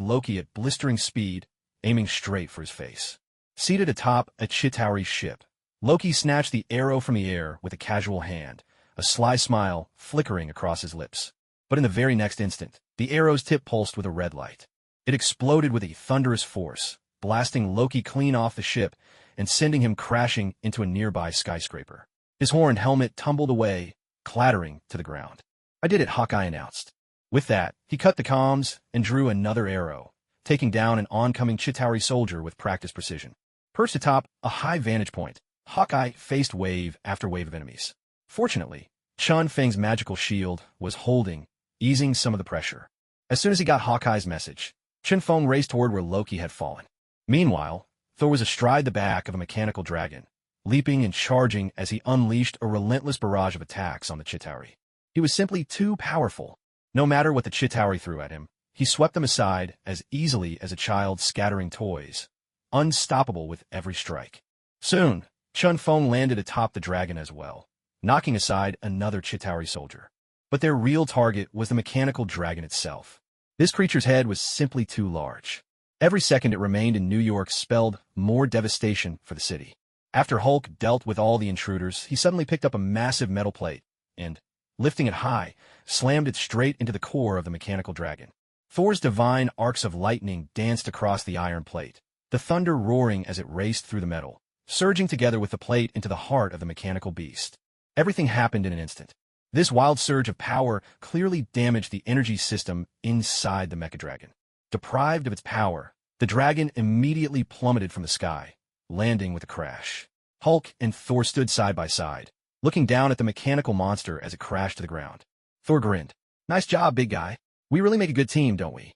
Loki at blistering speed, aiming straight for his face. Seated atop a Chitauri's ship, Loki snatched the arrow from the air with a casual hand, a sly smile flickering across his lips. But in the very next instant, the arrow's tip pulsed with a red light. It exploded with a thunderous force, blasting Loki clean off the ship and sending him crashing into a nearby skyscraper. His horned helmet tumbled away, clattering to the ground. "I did it," Hawkeye announced. With that, he cut the comms and drew another arrow, taking down an oncoming Chitauri soldier with practiced precision. Perched atop a high vantage point, Hawkeye faced wave after wave of enemies. Fortunately, Chun Feng's magical shield was holding, easing some of the pressure. As soon as he got Hawkeye's message, Chun Feng raced toward where Loki had fallen. Meanwhile, Thor was astride the back of a mechanical dragon, leaping and charging as he unleashed a relentless barrage of attacks on the Chitauri. He was simply too powerful. No matter what the Chitauri threw at him, he swept them aside as easily as a child scattering toys, unstoppable with every strike. Soon, Chun Feng landed atop the dragon as well, knocking aside another Chitauri soldier. But their real target was the mechanical dragon itself. This creature's head was simply too large. Every second it remained in New York spelled more devastation for the city. After Hulk dealt with all the intruders, he suddenly picked up a massive metal plate and, lifting it high, slammed it straight into the core of the mechanical dragon. Thor's divine arcs of lightning danced across the iron plate, the thunder roaring as it raced through the metal, surging together with the plate into the heart of the mechanical beast. Everything happened in an instant. This wild surge of power clearly damaged the energy system inside the mecha-dragon. Deprived of its power, the dragon immediately plummeted from the sky, landing with a crash. Hulk and Thor stood side by side, looking down at the mechanical monster as it crashed to the ground. Thor grinned. "Nice job, big guy. We really make a good team, don't we?"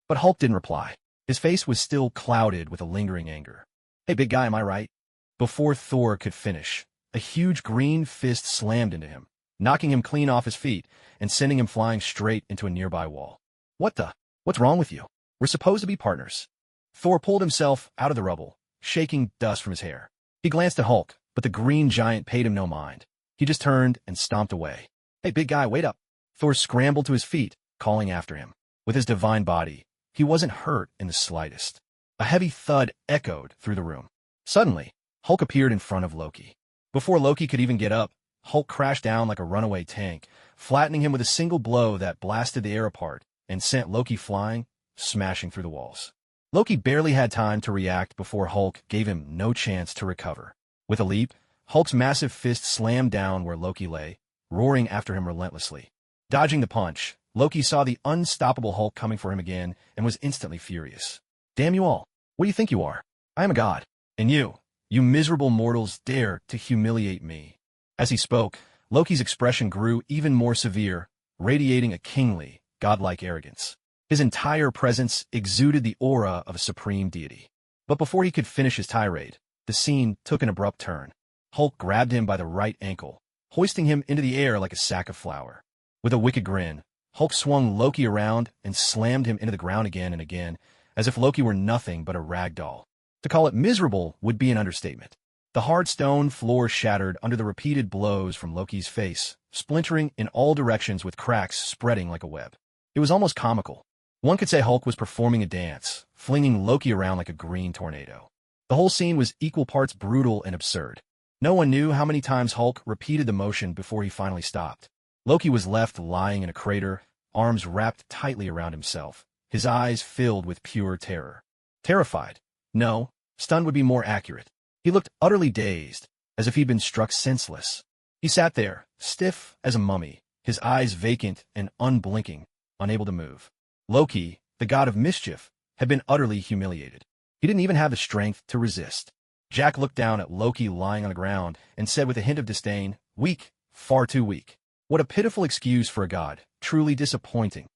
But Hulk didn't reply. His face was still clouded with a lingering anger. "Hey, big guy, am I right?" Before Thor could finish, a huge green fist slammed into him, knocking him clean off his feet and sending him flying straight into a nearby wall. What's wrong with you? We're supposed to be partners." Thor pulled himself out of the rubble, shaking dust from his hair. He glanced at Hulk, but the green giant paid him no mind. He just turned and stomped away. "Hey, big guy, wait up." Thor scrambled to his feet, calling after him. With his divine body, he wasn't hurt in the slightest. A heavy thud echoed through the room. Suddenly, Hulk appeared in front of Loki. Before Loki could even get up, Hulk crashed down like a runaway tank, flattening him with a single blow that blasted the air apart and sent Loki flying, smashing through the walls. Loki barely had time to react before Hulk gave him no chance to recover. With a leap, Hulk's massive fist slammed down where Loki lay, roaring after him relentlessly. Dodging the punch, Loki saw the unstoppable Hulk coming for him again and was instantly furious. "Damn you all! What do you think you are? I am a god, and you miserable mortals dare to humiliate me." As he spoke, Loki's expression grew even more severe, radiating a kingly, godlike arrogance. His entire presence exuded the aura of a supreme deity. But before he could finish his tirade, the scene took an abrupt turn. Hulk grabbed him by the right ankle, hoisting him into the air like a sack of flour. With a wicked grin, Hulk swung Loki around and slammed him into the ground again and again, as if Loki were nothing but a rag doll. To call it miserable would be an understatement. The hard stone floor shattered under the repeated blows from Loki's face, splintering in all directions with cracks spreading like a web. It was almost comical. One could say Hulk was performing a dance, flinging Loki around like a green tornado. The whole scene was equal parts brutal and absurd. No one knew how many times Hulk repeated the motion before he finally stopped. Loki was left lying in a crater, arms wrapped tightly around himself, his eyes filled with pure terror. Terrified. No, stunned would be more accurate. He looked utterly dazed, as if he'd been struck senseless. He sat there, stiff as a mummy, his eyes vacant and unblinking, unable to move. Loki, the god of mischief, had been utterly humiliated. He didn't even have the strength to resist. Jack looked down at Loki lying on the ground and said with a hint of disdain, "Weak, far too weak. What a pitiful excuse for a god, truly disappointing."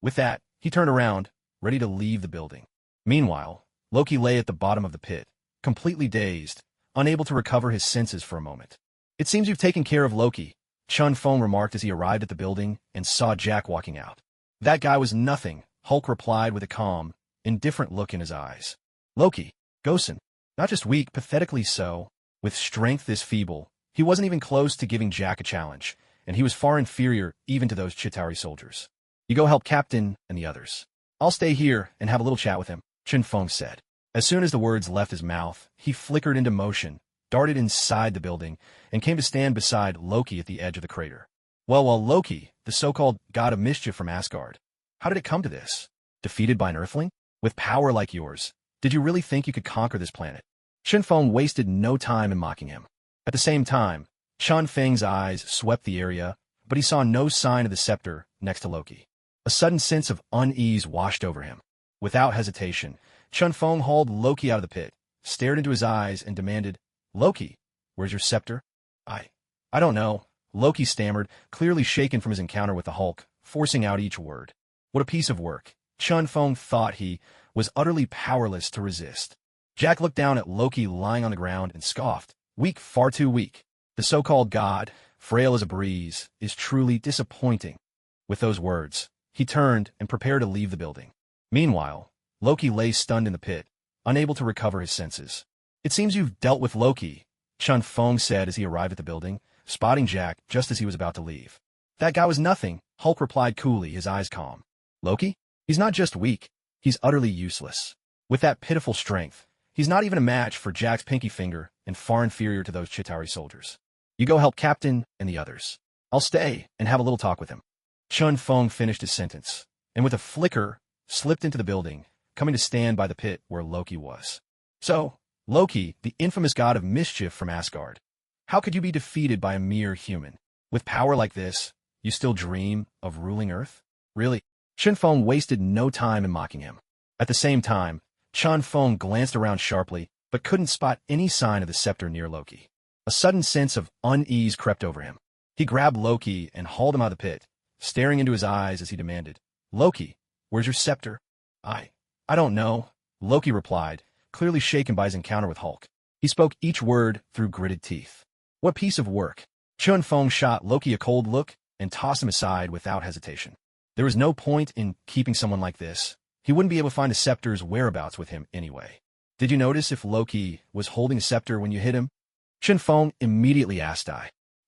With that, he turned around, ready to leave the building. Meanwhile, Loki lay at the bottom of the pit, completely dazed, unable to recover his senses for a moment. It seems you've taken care of Loki, Chun Feng remarked as he arrived at the building and saw Jack walking out. That guy was nothing, Hulk replied with a calm, indifferent look in his eyes. Loki, Gosen, not just weak, pathetically so, with strength this feeble, he wasn't even close to giving Jack a challenge, and he was far inferior even to those Chitauri soldiers. You go help Captain and the others. I'll stay here and have a little chat with him, Chun Feng said. As soon as the words left his mouth, he flickered into motion, darted inside the building, and came to stand beside Loki at the edge of the crater. Well, Loki, the so-called god of mischief from Asgard. How did it come to this? Defeated by an Earthling? With power like yours, did you really think you could conquer this planet? Chun Feng wasted no time in mocking him. At the same time, Chun Feng's eyes swept the area, but he saw no sign of the scepter next to Loki. A sudden sense of unease washed over him. Without hesitation, Chun Feng hauled Loki out of the pit, stared into his eyes, and demanded, Loki, where's your scepter? I don't know, Loki stammered, clearly shaken from his encounter with the Hulk, forcing out each word. What a piece of work. Chun Feng thought he was utterly powerless to resist. Jack looked down at Loki lying on the ground and scoffed. Weak, far too weak. The so-called god, frail as a breeze, is truly disappointing. With those words, he turned and prepared to leave the building. Meanwhile, Loki lay stunned in the pit, unable to recover his senses. It seems you've dealt with Loki, Chun Feng said as he arrived at the building, spotting Jack just as he was about to leave. That guy was nothing, Hulk replied coolly, his eyes calm. Loki? He's not just weak, he's utterly useless. With that pitiful strength, he's not even a match for Jack's pinky finger and far inferior to those Chitauri soldiers. You go help Captain and the others. I'll stay and have a little talk with him. Chun Feng finished his sentence, and with a flicker, slipped into the building, coming to stand by the pit where Loki was. So, Loki, the infamous god of mischief from Asgard. How could you be defeated by a mere human? With power like this, you still dream of ruling Earth? Really? Chun Feng wasted no time in mocking him. At the same time, Chun Feng glanced around sharply, but couldn't spot any sign of the scepter near Loki. A sudden sense of unease crept over him. He grabbed Loki and hauled him out of the pit, staring into his eyes as he demanded, Loki, where's your scepter? I don't know, Loki replied, clearly shaken by his encounter with Hulk. He spoke each word through gritted teeth. What piece of work? Chun Feng shot Loki a cold look and tossed him aside without hesitation. There was no point in keeping someone like this. He wouldn't be able to find a scepter's whereabouts with him anyway. Did you notice if Loki was holding a scepter when you hit him? Chun Feng immediately asked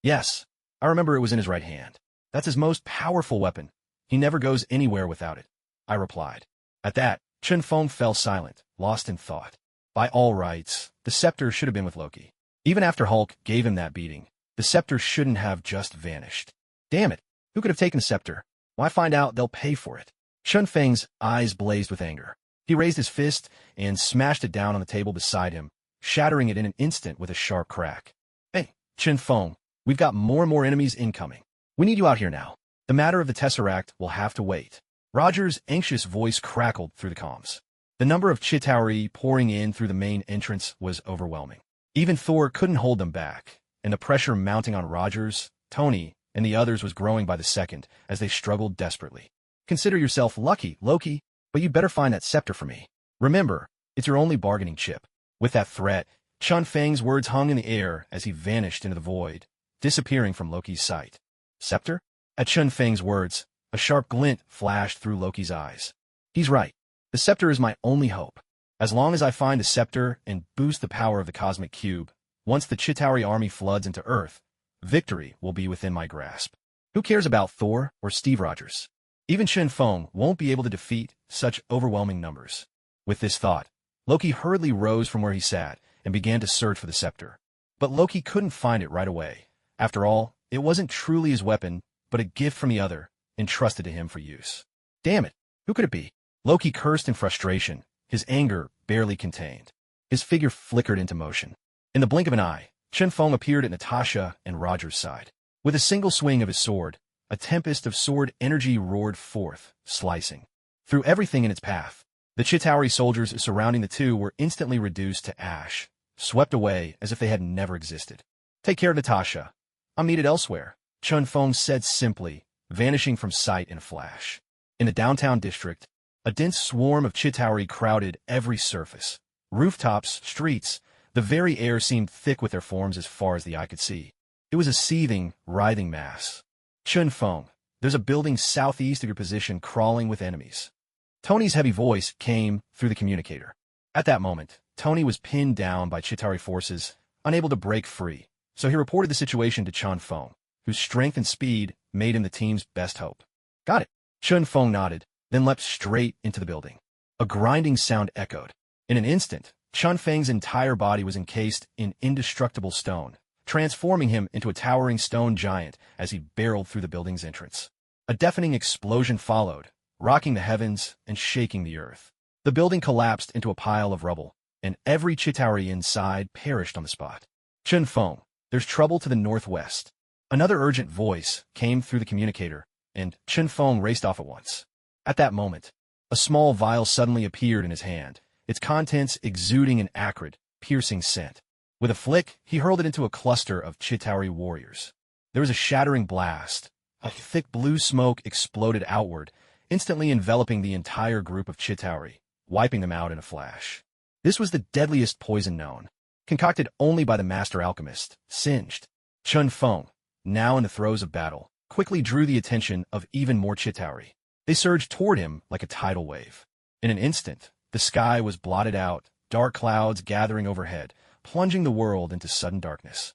Yes, I remember it was in his right hand. That's his most powerful weapon. He never goes anywhere without it, I replied. At that, Chun Feng fell silent, lost in thought. By all rights, the scepter should have been with Loki. Even after Hulk gave him that beating, the scepter shouldn't have just vanished. Damn it, who could have taken the scepter? Why find out they'll pay for it? Chun Feng's eyes blazed with anger. He raised his fist and smashed it down on the table beside him, shattering it in an instant with a sharp crack. Hey, Chun Feng, we've got more and more enemies incoming. We need you out here now. The matter of the Tesseract will have to wait. Roger's anxious voice crackled through the comms. The number of Chitauri pouring in through the main entrance was overwhelming. Even Thor couldn't hold them back, and the pressure mounting on Rogers, Tony, and the others was growing by the second as they struggled desperately. Consider yourself lucky, Loki, but you'd better find that scepter for me. Remember, it's your only bargaining chip. With that threat, Chun Feng's words hung in the air as he vanished into the void, disappearing from Loki's sight. Scepter? At Chun Feng's words, a sharp glint flashed through Loki's eyes. He's right. The scepter is my only hope. As long as I find the scepter and boost the power of the cosmic cube, once the Chitauri army floods into Earth, victory will be within my grasp. Who cares about Thor or Steve Rogers? Even Chun Feng won't be able to defeat such overwhelming numbers. With this thought, Loki hurriedly rose from where he sat and began to search for the scepter. But Loki couldn't find it right away. After all, it wasn't truly his weapon, but a gift from the other, entrusted to him for use. Damn it, who could it be? Loki cursed in frustration, his anger barely contained. His figure flickered into motion. In the blink of an eye, Chun Feng appeared at Natasha and Roger's side. With a single swing of his sword, a tempest of sword energy roared forth, slicing through everything in its path. The Chitauri soldiers surrounding the two were instantly reduced to ash, swept away as if they had never existed. Take care of Natasha. I'm needed elsewhere, Chun Feng said simply, vanishing from sight in a flash. In the downtown district, a dense swarm of Chitauri crowded every surface. Rooftops, streets, the very air seemed thick with their forms as far as the eye could see. It was a seething, writhing mass. Chun Feng, there's a building southeast of your position crawling with enemies. Tony's heavy voice came through the communicator. At that moment, Tony was pinned down by Chitauri forces, unable to break free, so he reported the situation to Chun Feng, whose strength and speed made him the team's best hope. Got it. Chun Feng nodded, then leapt straight into the building. A grinding sound echoed. In an instant, Chun Feng's entire body was encased in indestructible stone, transforming him into a towering stone giant as he barreled through the building's entrance. A deafening explosion followed, rocking the heavens and shaking the earth. The building collapsed into a pile of rubble, and every Chitauri inside perished on the spot. Chun Feng, there's trouble to the northwest. Another urgent voice came through the communicator, and Chun Feng raced off at once. At that moment, a small vial suddenly appeared in his hand, its contents exuding an acrid, piercing scent. With a flick, he hurled it into a cluster of Chitauri warriors. There was a shattering blast. A thick blue smoke exploded outward, instantly enveloping the entire group of Chitauri, wiping them out in a flash. This was the deadliest poison known, concocted only by the master alchemist, Singed. Chun Feng, now in the throes of battle, quickly drew the attention of even more Chitauri. They surged toward him like a tidal wave. In an instant, the sky was blotted out, dark clouds gathering overhead, plunging the world into sudden darkness.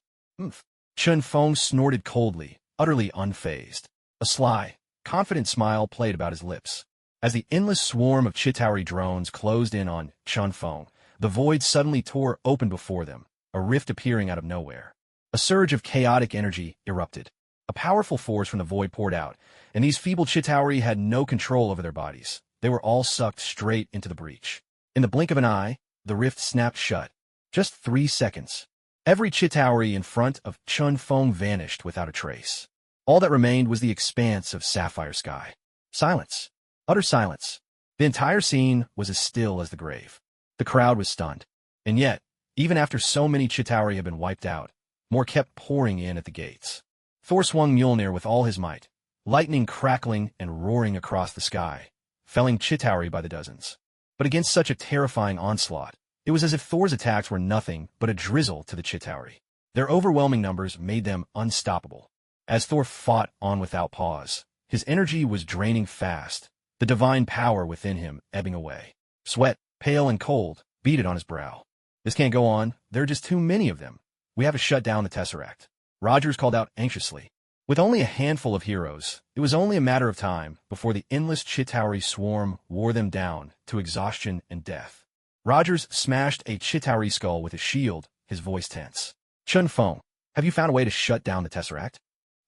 Chun Feng snorted coldly, utterly unfazed. A sly, confident smile played about his lips. As the endless swarm of Chitauri drones closed in on Chun Feng, the void suddenly tore open before them, a rift appearing out of nowhere. A surge of chaotic energy erupted. A powerful force from the void poured out, and these feeble Chitauri had no control over their bodies. They were all sucked straight into the breach. In the blink of an eye, the rift snapped shut. Just 3 seconds. Every Chitauri in front of Chun Feng vanished without a trace. All that remained was the expanse of sapphire sky. Silence. Utter silence. The entire scene was as still as the grave. The crowd was stunned. And yet, even after so many Chitauri had been wiped out, more kept pouring in at the gates. Thor swung Mjolnir with all his might, lightning crackling and roaring across the sky, felling Chitauri by the dozens. But against such a terrifying onslaught, it was as if Thor's attacks were nothing but a drizzle to the Chitauri. Their overwhelming numbers made them unstoppable. As Thor fought on without pause, his energy was draining fast, the divine power within him ebbing away. Sweat, pale and cold, beaded on his brow. This can't go on. There are just too many of them. We have to shut down the Tesseract. Rogers called out anxiously. With only a handful of heroes, it was only a matter of time before the endless Chitauri swarm wore them down to exhaustion and death. Rogers smashed a Chitauri skull with his shield, his voice tense. Chun Feng, have you found a way to shut down the Tesseract?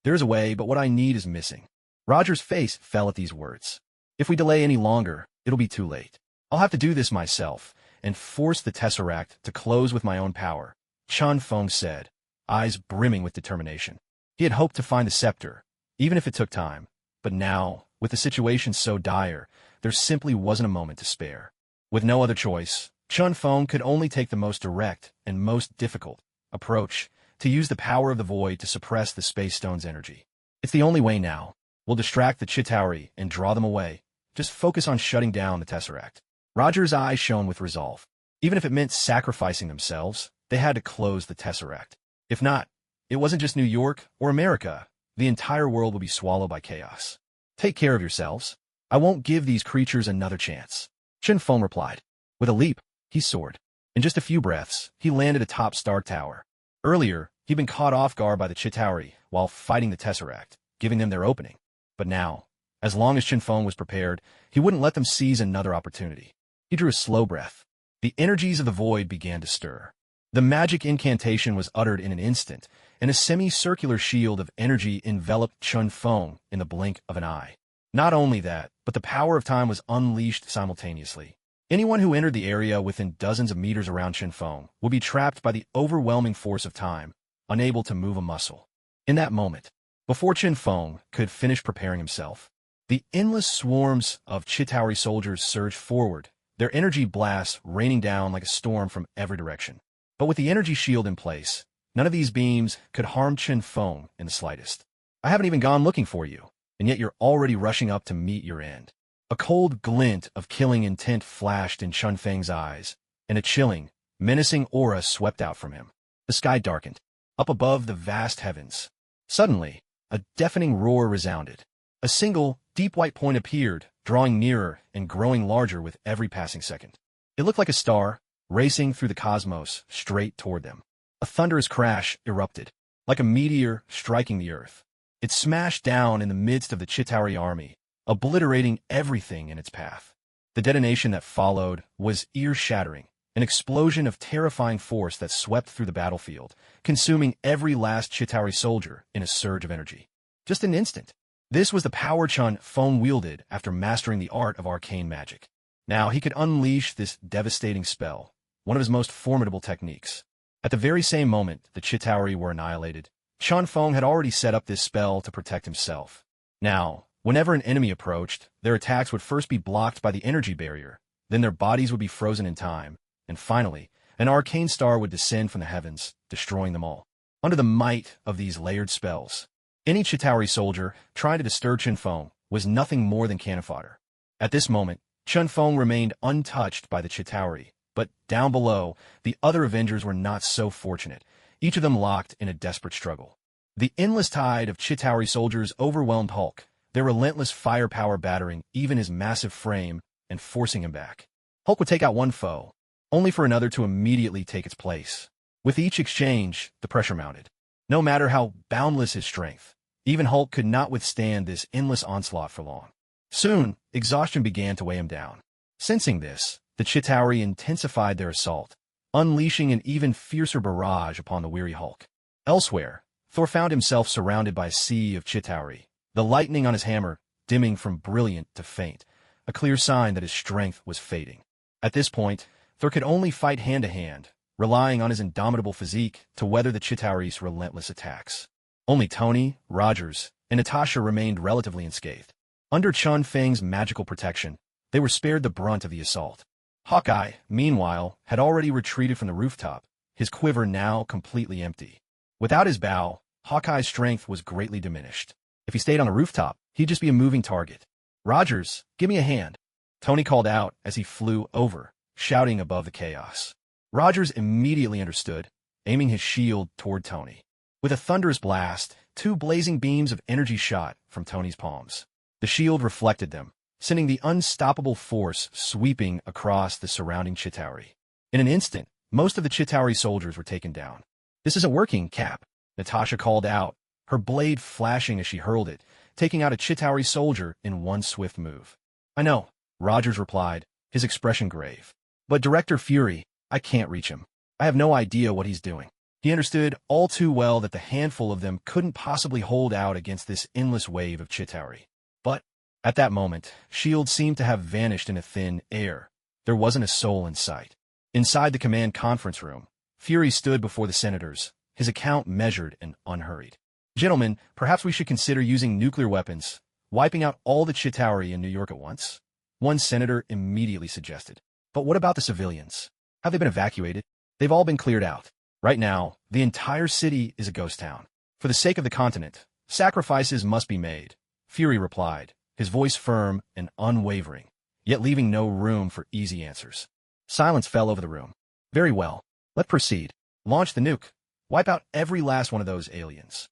There is a way, but what I need is missing. Rogers' face fell at these words. If we delay any longer, it'll be too late. I'll have to do this myself, and force the Tesseract to close with my own power, Chun Feng said, eyes brimming with determination. He had hoped to find the scepter, even if it took time. But now, with the situation so dire, there simply wasn't a moment to spare. With no other choice, Chun Feng could only take the most direct and most difficult approach to use the power of the void to suppress the space stone's energy. It's the only way now. We'll distract the Chitauri and draw them away. Just focus on shutting down the Tesseract. Roger's eyes shone with resolve. Even if it meant sacrificing themselves, they had to close the Tesseract. If not, it wasn't just New York or America. The entire world will be swallowed by chaos. Take care of yourselves. I won't give these creatures another chance. Chun Feng replied. With a leap, he soared. In just a few breaths, he landed atop Star Tower. Earlier, he'd been caught off guard by the Chitauri while fighting the Tesseract, giving them their opening. But now, as long as Chun Feng was prepared, he wouldn't let them seize another opportunity. He drew a slow breath. The energies of the void began to stir. The magic incantation was uttered in an instant, and a semicircular shield of energy enveloped Chun Feng in the blink of an eye. Not only that, but the power of time was unleashed simultaneously. Anyone who entered the area within dozens of meters around Chun Feng would be trapped by the overwhelming force of time, unable to move a muscle. In that moment, before Chun Feng could finish preparing himself, the endless swarms of Chitauri soldiers surged forward, their energy blasts raining down like a storm from every direction. But with the energy shield in place, none of these beams could harm Chun Feng in the slightest. I haven't even gone looking for you, and yet you're already rushing up to meet your end. A cold glint of killing intent flashed in Chun Feng's eyes, and a chilling, menacing aura swept out from him. The sky darkened. up above the vast heavens. Suddenly, a deafening roar resounded. A single, deep white point appeared, drawing nearer and growing larger with every passing second. It looked like a star, racing through the cosmos, straight toward them. A thunderous crash erupted, like a meteor striking the earth. It smashed down in the midst of the Chitauri army, obliterating everything in its path. The detonation that followed was ear-shattering, an explosion of terrifying force that swept through the battlefield, consuming every last Chitauri soldier in a surge of energy. Just an instant. This was the power Chun Feng wielded after mastering the art of arcane magic. Now he could unleash this devastating spell, one of his most formidable techniques. At the very same moment the Chitauri were annihilated, Chun Feng had already set up this spell to protect himself. Now, whenever an enemy approached, their attacks would first be blocked by the energy barrier, then their bodies would be frozen in time, and finally, an arcane star would descend from the heavens, destroying them all. Under the might of these layered spells, any Chitauri soldier trying to disturb Chun Feng was nothing more than cannon fodder. At this moment, Chun Feng remained untouched by the Chitauri, but down below, the other Avengers were not so fortunate, each of them locked in a desperate struggle. The endless tide of Chitauri soldiers overwhelmed Hulk, their relentless firepower battering even his massive frame and forcing him back. Hulk would take out one foe, only for another to immediately take its place. With each exchange, the pressure mounted. No matter how boundless his strength, even Hulk could not withstand this endless onslaught for long. Soon, exhaustion began to weigh him down. Sensing this, the Chitauri intensified their assault, unleashing an even fiercer barrage upon the weary Hulk. Elsewhere, Thor found himself surrounded by a sea of Chitauri, the lightning on his hammer dimming from brilliant to faint, a clear sign that his strength was fading. At this point, Thor could only fight hand-to-hand, relying on his indomitable physique to weather the Chitauri's relentless attacks. Only Tony, Rogers, and Natasha remained relatively unscathed. Under Chun Feng's magical protection, they were spared the brunt of the assault. Hawkeye, meanwhile, had already retreated from the rooftop, his quiver now completely empty. Without his bow, Hawkeye's strength was greatly diminished. If he stayed on the rooftop, he'd just be a moving target. "Rogers, give me a hand," Tony called out as he flew over, shouting above the chaos. Rogers immediately understood, aiming his shield toward Tony. With a thunderous blast, two blazing beams of energy shot from Tony's palms. The shield reflected them, sending the unstoppable force sweeping across the surrounding Chitauri. In an instant, most of the Chitauri soldiers were taken down. "This isn't working, Cap," Natasha called out, her blade flashing as she hurled it, taking out a Chitauri soldier in one swift move. "I know," Rogers replied, his expression grave. "But Director Fury, I can't reach him. I have no idea what he's doing." He understood all too well that the handful of them couldn't possibly hold out against this endless wave of Chitauri. But, at that moment, S.H.I.E.L.D. seemed to have vanished in a thin air. There wasn't a soul in sight. Inside the command conference room, Fury stood before the senators, his account measured and unhurried. "Gentlemen, perhaps we should consider using nuclear weapons, wiping out all the Chitauri in New York at once," one senator immediately suggested. "But what about the civilians? Have they been evacuated?" "They've all been cleared out. Right now, the entire city is a ghost town. For the sake of the continent, sacrifices must be made," Fury replied, his voice firm and unwavering, yet leaving no room for easy answers. Silence fell over the room. "Very well. Let's proceed. Launch the nuke. Wipe out every last one of those aliens."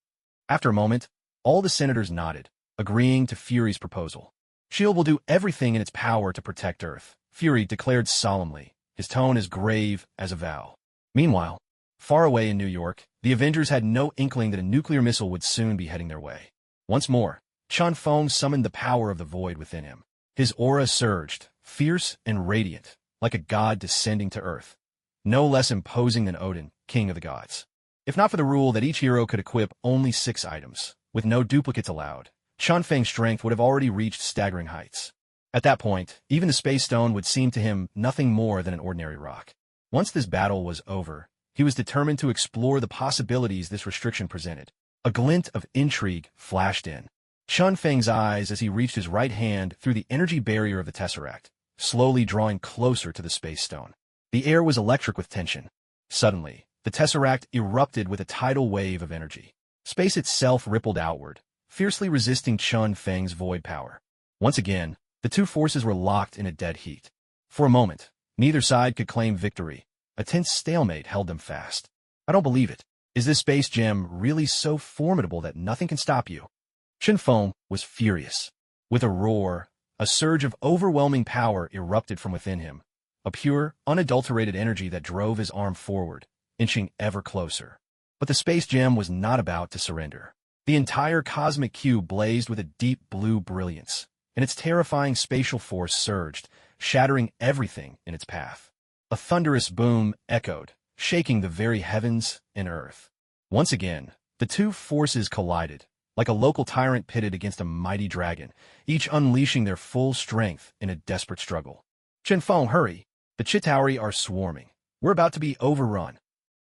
After a moment, all the senators nodded, agreeing to Fury's proposal. S.H.I.E.L.D. will do everything in its power to protect Earth, Fury declared solemnly, his tone as grave as a vow. Meanwhile, far away in New York, the Avengers had no inkling that a nuclear missile would soon be heading their way. Once more, Chun Feng summoned the power of the void within him. His aura surged, fierce and radiant, like a god descending to Earth, no less imposing than Odin, king of the gods. If not for the rule that each hero could equip only 6 items, with no duplicates allowed, Chun Feng's strength would have already reached staggering heights. At that point, even the Space Stone would seem to him nothing more than an ordinary rock. Once this battle was over, he was determined to explore the possibilities this restriction presented. A glint of intrigue flashed in Chun Feng's eyes as he reached his right hand through the energy barrier of the Tesseract, slowly drawing closer to the Space Stone. The air was electric with tension. Suddenly, the Tesseract erupted with a tidal wave of energy. Space itself rippled outward, fiercely resisting Chun Feng's void power. Once again, the two forces were locked in a dead heat. For a moment, neither side could claim victory. A tense stalemate held them fast. "I don't believe it. Is this space gem really so formidable that nothing can stop you? Feng was furious. With a roar, a surge of overwhelming power erupted from within him, a pure, unadulterated energy that drove his arm forward, inching ever closer. But the space gem was not about to surrender. The entire cosmic cube blazed with a deep blue brilliance, and its terrifying spatial force surged, shattering everything in its path. A thunderous boom echoed, shaking the very heavens and earth. Once again, the two forces collided, like a local tyrant pitted against a mighty dragon, each unleashing their full strength in a desperate struggle. Feng, hurry! The Chitauri are swarming. We're about to be overrun.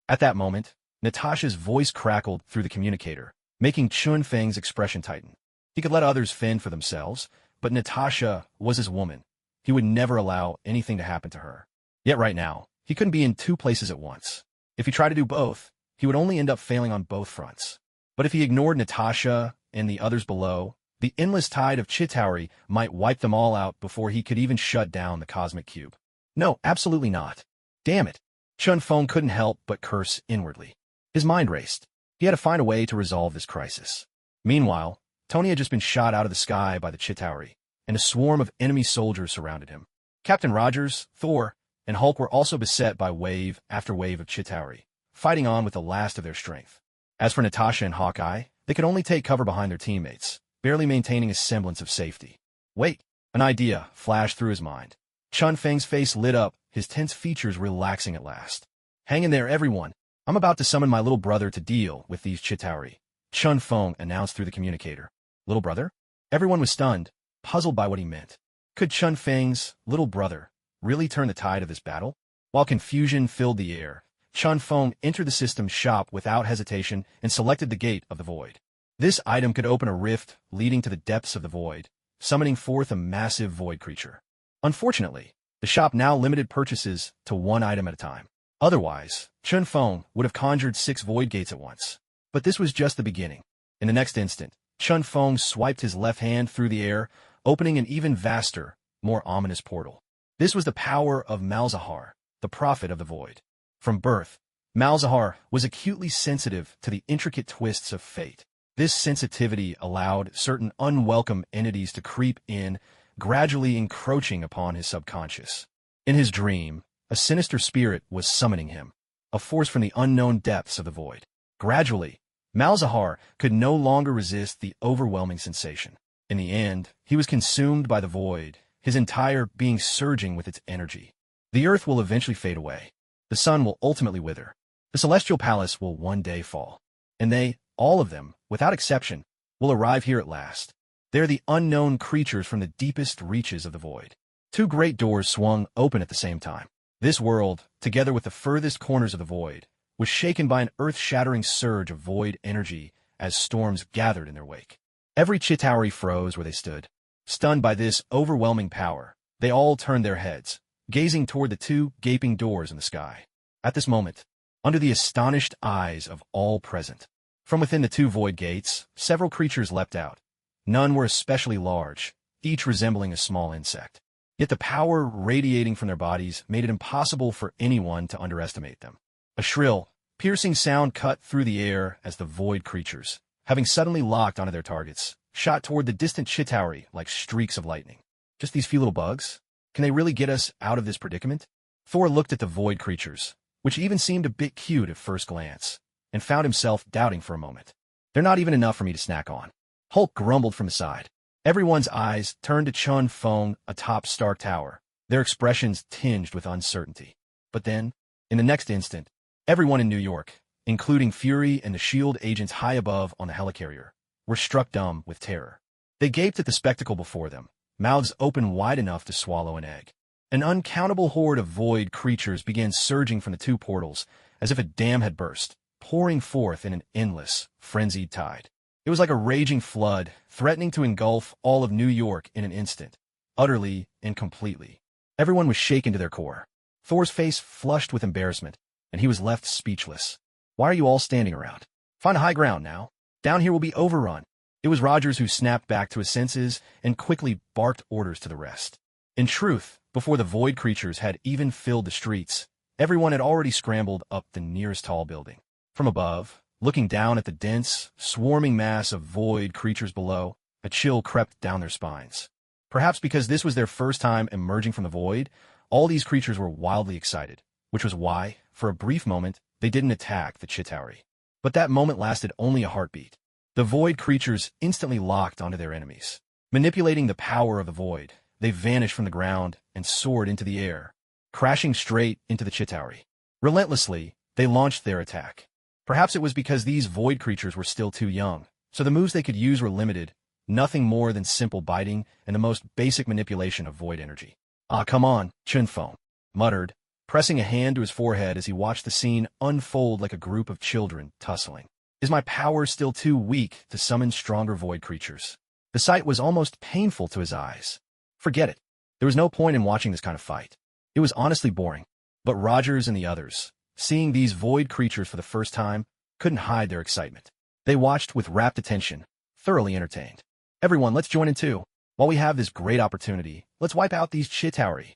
At that moment, Natasha's voice crackled through the communicator, making Feng's expression tighten. He could let others fend for themselves, but Natasha was his woman. He would never allow anything to happen to her. Yet right now, he couldn't be in two places at once. If he tried to do both, he would only end up failing on both fronts. But if he ignored Natasha and the others below, the endless tide of Chitauri might wipe them all out before he could even shut down the cosmic cube. No, absolutely not. Damn it. Feng couldn't help but curse inwardly. His mind raced. He had to find a way to resolve this crisis. Meanwhile, Tony had just been shot out of the sky by the Chitauri, and a swarm of enemy soldiers surrounded him. Captain Rogers, Thor, and Hulk were also beset by wave after wave of Chitauri, fighting on with the last of their strength. As for Natasha and Hawkeye, they could only take cover behind their teammates, barely maintaining a semblance of safety. Wait, an idea flashed through his mind. Feng's face lit up, his tense features relaxing at last. Hang in there, everyone. I'm about to summon my little brother to deal with these Chitauri, Feng announced through the communicator. Little brother? Everyone was stunned, puzzled by what he meant. Could Feng's little brother really turn the tide of this battle? While confusion filled the air, Feng entered the system's shop without hesitation and selected the Gate of the Void. This item could open a rift leading to the depths of the void, summoning forth a massive void creature. Unfortunately, the shop now limited purchases to one item at a time. Otherwise, Feng would have conjured 6 void gates at once. But this was just the beginning. In the next instant, Feng swiped his left hand through the air, opening an even vaster, more ominous portal. This was the power of Malzahar, the prophet of the void. From birth, Malzahar was acutely sensitive to the intricate twists of fate. This sensitivity allowed certain unwelcome entities to creep in, gradually encroaching upon his subconscious. In his dream, a sinister spirit was summoning him, a force from the unknown depths of the void. Gradually, Malzahar could no longer resist the overwhelming sensation. In the end, he was consumed by the void, his entire being surging with its energy. The earth will eventually fade away. The sun will ultimately wither. The celestial palace will one day fall. And they, all of them, without exception, will arrive here at last. They are the unknown creatures from the deepest reaches of the void. 2 great doors swung open at the same time. This world, together with the furthest corners of the void, was shaken by an earth-shattering surge of void energy as storms gathered in their wake. Every Chitauri froze where they stood. Stunned by this overwhelming power, they all turned their heads, gazing toward the 2 gaping doors in the sky. At this moment, under the astonished eyes of all present, from within the 2 void gates, several creatures leapt out. None were especially large, each resembling a small insect. Yet the power radiating from their bodies made it impossible for anyone to underestimate them. A shrill, piercing sound cut through the air as the void creatures, having suddenly locked onto their targets, shot toward the distant Chitauri like streaks of lightning. Just these few little bugs? Can they really get us out of this predicament? Thor looked at the void creatures, which even seemed a bit cute at first glance, and found himself doubting for a moment. They're not even enough for me to snack on. Hulk grumbled from the side. Everyone's eyes turned to Feng atop Stark Tower, their expressions tinged with uncertainty. But then, in the next instant, everyone in New York, including Fury and the S.H.I.E.L.D. agents high above on the helicarrier, were struck dumb with terror. They gaped at the spectacle before them, mouths open wide enough to swallow an egg. An uncountable horde of void creatures began surging from the 2 portals, as if a dam had burst, pouring forth in an endless, frenzied tide. It was like a raging flood, threatening to engulf all of New York in an instant, utterly and completely. Everyone was shaken to their core. Thor's face flushed with embarrassment, and he was left speechless. Why are you all standing around? Find a high ground now. Down here will be overrun. It was Rogers who snapped back to his senses and quickly barked orders to the rest. In truth, before the void creatures had even filled the streets, everyone had already scrambled up the nearest tall building. From above, Looking down at the dense, swarming mass of void creatures below, a chill crept down their spines. Perhaps because this was their first time emerging from the void, all these creatures were wildly excited, which was why, for a brief moment, they didn't attack the Chitauri. But that moment lasted only a heartbeat. The void creatures instantly locked onto their enemies. Manipulating the power of the void, they vanished from the ground and soared into the air, crashing straight into the Chitauri. Relentlessly, they launched their attack. Perhaps it was because these void creatures were still too young, so the moves they could use were limited, nothing more than simple biting and the most basic manipulation of void energy. "Ah, come on," Chunfeng muttered, pressing a hand to his forehead as he watched the scene unfold like a group of children tussling. "Is my power still too weak to summon stronger void creatures?" The sight was almost painful to his eyes. Forget it. There was no point in watching this kind of fight. It was honestly boring. But Rogers and the others, seeing these void creatures for the first time, couldn't hide their excitement. They watched with rapt attention, thoroughly entertained. "Everyone, let's join in too. While we have this great opportunity, let's wipe out these Chitauri."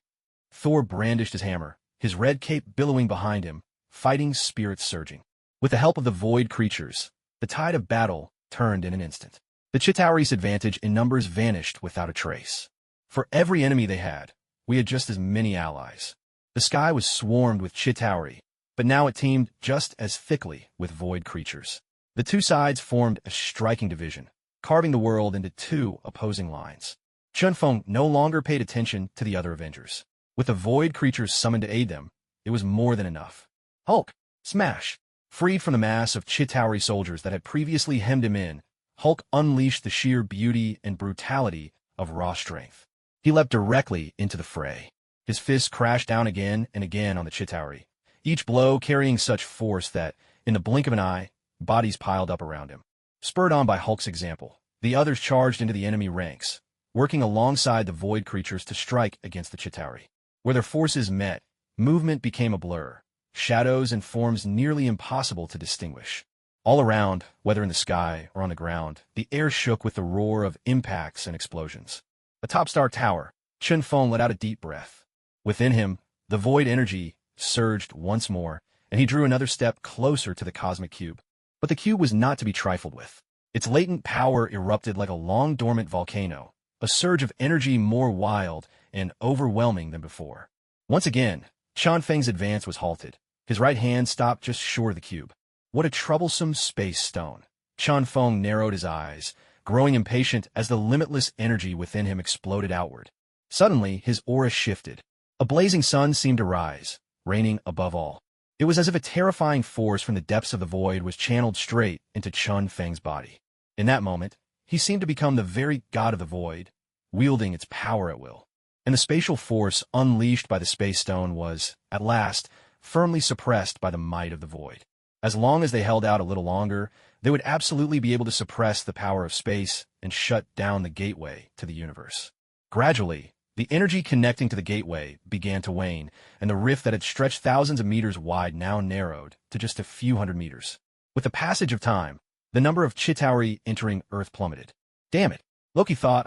Thor brandished his hammer, his red cape billowing behind him, fighting spirits surging. With the help of the void creatures, the tide of battle turned in an instant. The Chitauri's advantage in numbers vanished without a trace. For every enemy they had, we had just as many allies. The sky was swarmed with Chitauri, but now it teemed just as thickly with void creatures. The two sides formed a striking division, carving the world into two opposing lines. Chunfeng no longer paid attention to the other Avengers. With the void creatures summoned to aid them, it was more than enough. Hulk! Smash! Freed from the mass of Chitauri soldiers that had previously hemmed him in, Hulk unleashed the sheer beauty and brutality of raw strength. He leapt directly into the fray. His fists crashed down again and again on the Chitauri, each blow carrying such force that, in the blink of an eye, bodies piled up around him. Spurred on by Hulk's example, the others charged into the enemy ranks, working alongside the void creatures to strike against the Chitauri. Where their forces met, movement became a blur, shadows and forms nearly impossible to distinguish. All around, whether in the sky or on the ground, the air shook with the roar of impacts and explosions. Atop Star Tower, Chunfeng let out a deep breath. Within him, the void energy surged once more, and he drew another step closer to the cosmic cube. But the cube was not to be trifled with. Its latent power erupted like a long-dormant volcano, a surge of energy more wild and overwhelming than before. Once again, Chunfeng's advance was halted. His right hand stopped just short of the cube. What a troublesome space stone. Chunfeng narrowed his eyes, growing impatient as the limitless energy within him exploded outward. Suddenly, his aura shifted. A blazing sun seemed to rise, reigning above all. It was as if a terrifying force from the depths of the void was channeled straight into Chunfeng's body. In that moment, he seemed to become the very god of the void, wielding its power at will. And the spatial force unleashed by the space stone was, at last, firmly suppressed by the might of the void. As long as they held out a little longer, they would absolutely be able to suppress the power of space and shut down the gateway to the universe. Gradually, the energy connecting to the gateway began to wane, and the rift that had stretched thousands of meters wide now narrowed to just a few hundred meters. With the passage of time, the number of Chitauri entering Earth plummeted. Damn it, Loki thought.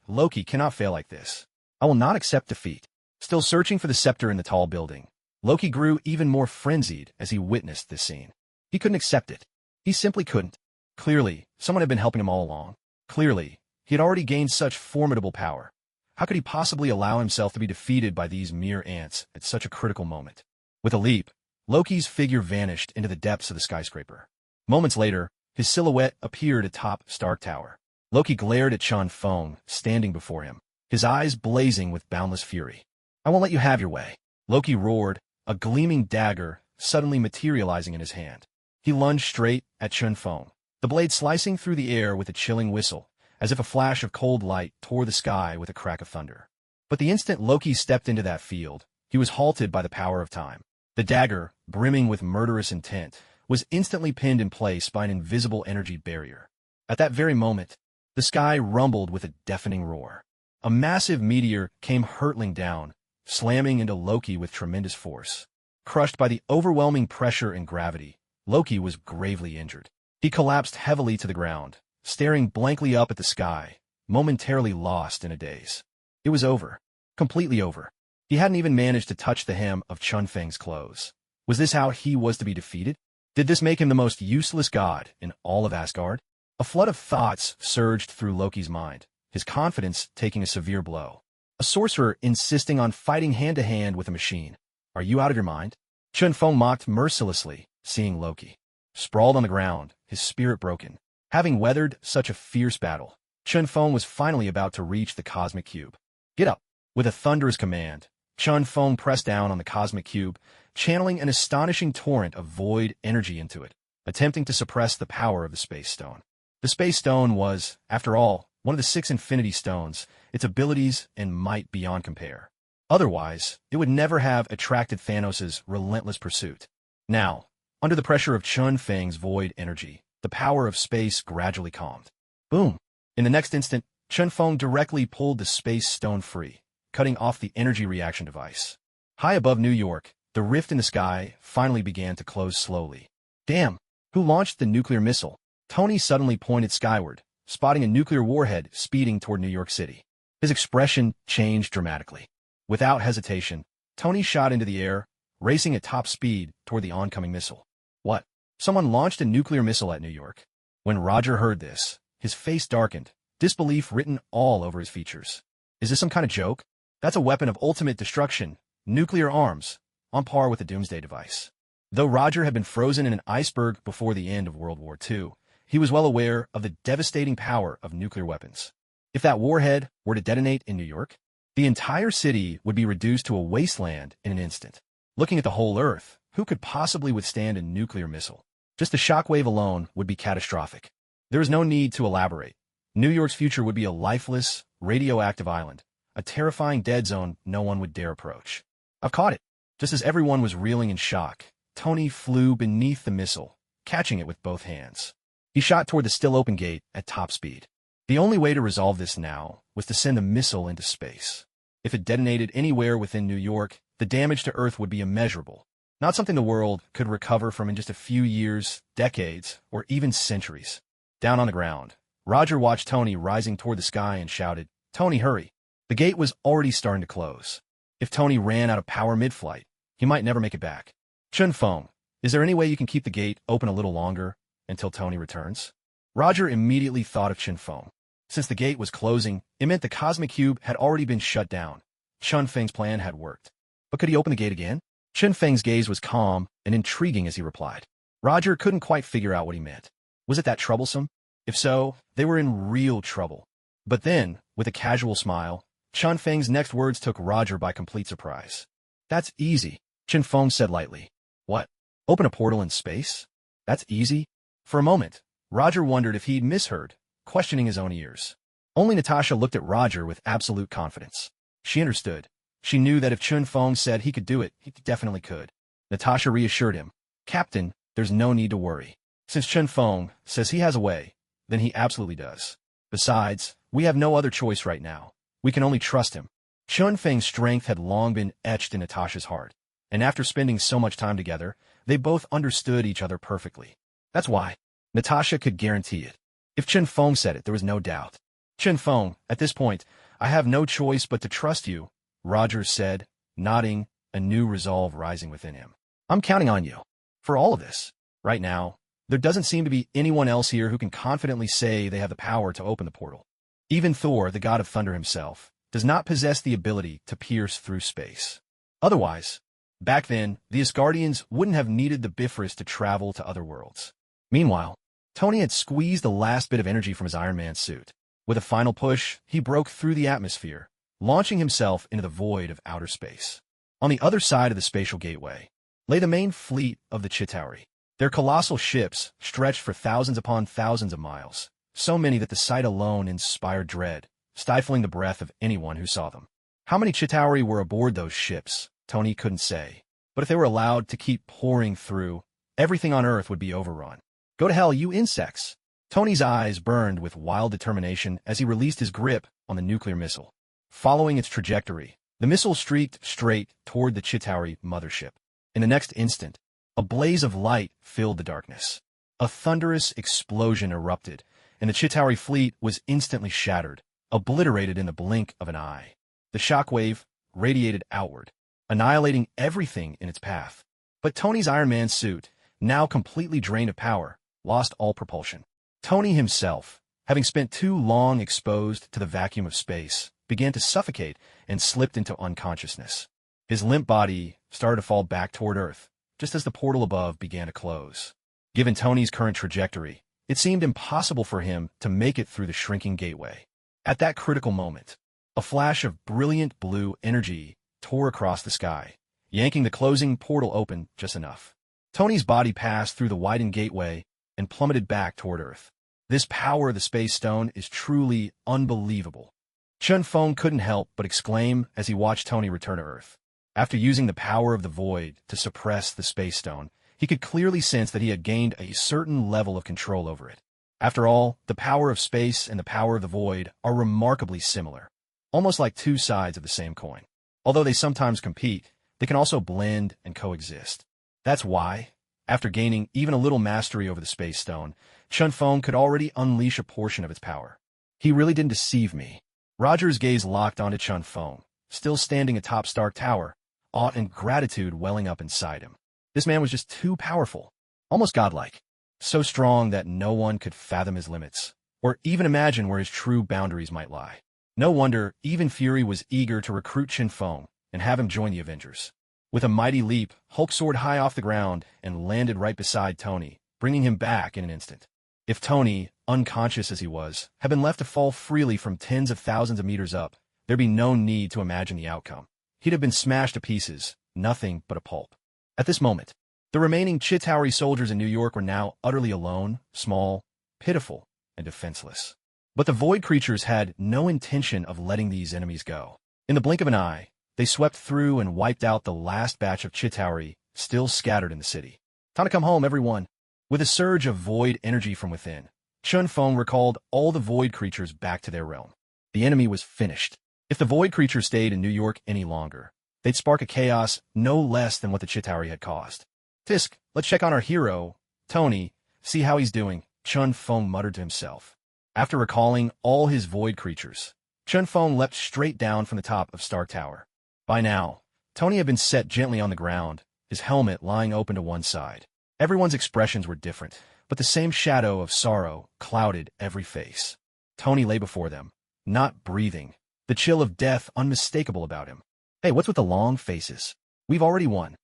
Loki cannot fail like this. I will not accept defeat. Still searching for the scepter in the tall building, Loki grew even more frenzied as he witnessed this scene. He couldn't accept it. He simply couldn't. Clearly, someone had been helping him all along. Clearly, he had already gained such formidable power. How could he possibly allow himself to be defeated by these mere ants at such a critical moment? With a leap, Loki's figure vanished into the depths of the skyscraper. Moments later, his silhouette appeared atop Stark Tower. Loki glared at Chunfeng, standing before him, his eyes blazing with boundless fury. "I won't let you have your way," Loki roared, a gleaming dagger suddenly materializing in his hand. He lunged straight at Chunfeng, the blade slicing through the air with a chilling whistle, as if a flash of cold light tore the sky with a crack of thunder. But the instant Loki stepped into that field, he was halted by the power of time. The dagger, brimming with murderous intent, was instantly pinned in place by an invisible energy barrier. At that very moment, the sky rumbled with a deafening roar. A massive meteor came hurtling down, slamming into Loki with tremendous force. Crushed by the overwhelming pressure and gravity, Loki was gravely injured. He collapsed heavily to the ground, staring blankly up at the sky, momentarily lost in a daze. It was over. Completely over. He hadn't even managed to touch the hem of Chunfeng's clothes. Was this how he was to be defeated? Did this make him the most useless god in all of Asgard? A flood of thoughts surged through Loki's mind, his confidence taking a severe blow. A sorcerer insisting on fighting hand-to-hand with a machine. Are you out of your mind? Chun-Fong mocked mercilessly, seeing Loki. Sprawled on the ground, his spirit broken. Having weathered such a fierce battle, Chun-Fong was finally about to reach the cosmic cube. Get up! With a thunderous command, Chun-Fong pressed down on the cosmic cube, channeling an astonishing torrent of void energy into it, attempting to suppress the power of the Space Stone. The Space Stone was, after all, one of the 6 Infinity Stones, its abilities and might beyond compare. Otherwise, it would never have attracted Thanos' relentless pursuit. Now, under the pressure of Chun-Feng's void energy, the power of space gradually calmed. Boom! In the next instant, Chun-Feng directly pulled the Space Stone free, cutting off the energy reaction device. High above New York, the rift in the sky finally began to close slowly. Damn! Who launched the nuclear missile? Tony suddenly pointed skyward, spotting a nuclear warhead speeding toward New York City. His expression changed dramatically. Without hesitation, Tony shot into the air, racing at top speed toward the oncoming missile. What? Someone launched a nuclear missile at New York? When Roger heard this, his face darkened, disbelief written all over his features. Is this some kind of joke? That's a weapon of ultimate destruction, nuclear arms, on par with the Doomsday device. Though Roger had been frozen in an iceberg before the end of World War II, he was well aware of the devastating power of nuclear weapons. If that warhead were to detonate in New York, the entire city would be reduced to a wasteland in an instant. Looking at the whole Earth, who could possibly withstand a nuclear missile? Just the shockwave alone would be catastrophic. There is no need to elaborate. New York's future would be a lifeless, radioactive island, a terrifying dead zone no one would dare approach. I've caught it. Just as everyone was reeling in shock, Tony flew beneath the missile, catching it with both hands. He shot toward the still-open gate at top speed. The only way to resolve this now was to send the missile into space. If it detonated anywhere within New York, the damage to Earth would be immeasurable. Not something the world could recover from in just a few years, decades, or even centuries. Down on the ground, Roger watched Tony rising toward the sky and shouted, "Tony, hurry." The gate was already starting to close. If Tony ran out of power mid-flight, he might never make it back. Chun-Feng, is there any way you can keep the gate open a little longer until Tony returns? Roger immediately thought of Chun-Feng. Since the gate was closing, it meant the cosmic cube had already been shut down. Chun-Feng's plan had worked. But could he open the gate again? Chun-Feng's gaze was calm and intriguing as he replied. Roger couldn't quite figure out what he meant. Was it that troublesome? If so, they were in real trouble. But then, with a casual smile, Chun-Feng's next words took Roger by complete surprise. That's easy, Chun-Feng said lightly. What? Open a portal in space? That's easy? For a moment, Roger wondered if he'd misheard, questioning his own ears. Only Natasha looked at Roger with absolute confidence. She understood. She knew that if Chun-Feng said he could do it, he definitely could. Natasha reassured him. Captain, there's no need to worry. Since Chun-Feng says he has a way, then he absolutely does. Besides, we have no other choice right now. We can only trust him. Chun-Feng's strength had long been etched in Natasha's heart, and after spending so much time together, they both understood each other perfectly. That's why. Natasha could guarantee it. If Chun-Feng said it, there was no doubt. Chun-Feng, at this point, I have no choice but to trust you, Roger said, nodding, a new resolve rising within him. I'm counting on you. For all of this. Right now, there doesn't seem to be anyone else here who can confidently say they have the power to open the portal. Even Thor, the god of thunder himself, does not possess the ability to pierce through space. Otherwise, back then, the Asgardians wouldn't have needed the Bifrost to travel to other worlds. Meanwhile, Tony had squeezed the last bit of energy from his Iron Man suit. With a final push, he broke through the atmosphere, launching himself into the void of outer space. On the other side of the spatial gateway lay the main fleet of the Chitauri. Their colossal ships stretched for thousands upon thousands of miles, so many that the sight alone inspired dread, stifling the breath of anyone who saw them. How many Chitauri were aboard those ships, Tony couldn't say. But if they were allowed to keep pouring through, everything on Earth would be overrun. Go to hell, you insects! Tony's eyes burned with wild determination as he released his grip on the nuclear missile. Following its trajectory, the missile streaked straight toward the Chitauri mothership. In the next instant, a blaze of light filled the darkness. A thunderous explosion erupted, and the Chitauri fleet was instantly shattered, obliterated in the blink of an eye. The shockwave radiated outward, annihilating everything in its path. But Tony's Iron Man suit now completely drained of power, lost all propulsion. Tony himself, having spent too long exposed to the vacuum of space, began to suffocate and slipped into unconsciousness. His limp body started to fall back toward Earth, just as the portal above began to close. Given Tony's current trajectory, it seemed impossible for him to make it through the shrinking gateway. At that critical moment, a flash of brilliant blue energy tore across the sky, yanking the closing portal open just enough. Tony's body passed through the widened gateway and plummeted back toward Earth. This power of the Space Stone is truly unbelievable. Chun Feng couldn't help but exclaim as he watched Tony return to Earth. After using the power of the void to suppress the Space Stone, he could clearly sense that he had gained a certain level of control over it. After all, the power of space and the power of the void are remarkably similar, almost like two sides of the same coin. Although they sometimes compete, they can also blend and coexist. That's why, after gaining even a little mastery over the Space Stone, Chun Feng could already unleash a portion of its power. He really didn't deceive me. Roger's gaze locked onto Chun Feng, still standing atop Stark Tower, awe and gratitude welling up inside him. This man was just too powerful, almost godlike, so strong that no one could fathom his limits, or even imagine where his true boundaries might lie. No wonder even Fury was eager to recruit Chun Feng and have him join the Avengers. With a mighty leap, Hulk soared high off the ground and landed right beside Tony, bringing him back in an instant. If Tony, unconscious as he was, had been left to fall freely from tens of thousands of meters up, there'd be no need to imagine the outcome. He'd have been smashed to pieces, nothing but a pulp. At this moment, the remaining Chitauri soldiers in New York were now utterly alone, small, pitiful, and defenseless. But the Void creatures had no intention of letting these enemies go. In the blink of an eye, they swept through and wiped out the last batch of Chitauri still scattered in the city. Time to come home, everyone. With a surge of Void energy from within, Chun Feng recalled all the Void creatures back to their realm. The enemy was finished. If the Void creatures stayed in New York any longer, they'd spark a chaos no less than what the Chitauri had caused. Fisk, let's check on our hero, Tony, see how he's doing, Chun Feng muttered to himself. After recalling all his Void creatures, Chun Feng leapt straight down from the top of Stark Tower. By now, Tony had been set gently on the ground, his helmet lying open to one side. Everyone's expressions were different, but the same shadow of sorrow clouded every face. Tony lay before them, not breathing, the chill of death unmistakable about him. Hey, what's with the long faces? We've already won.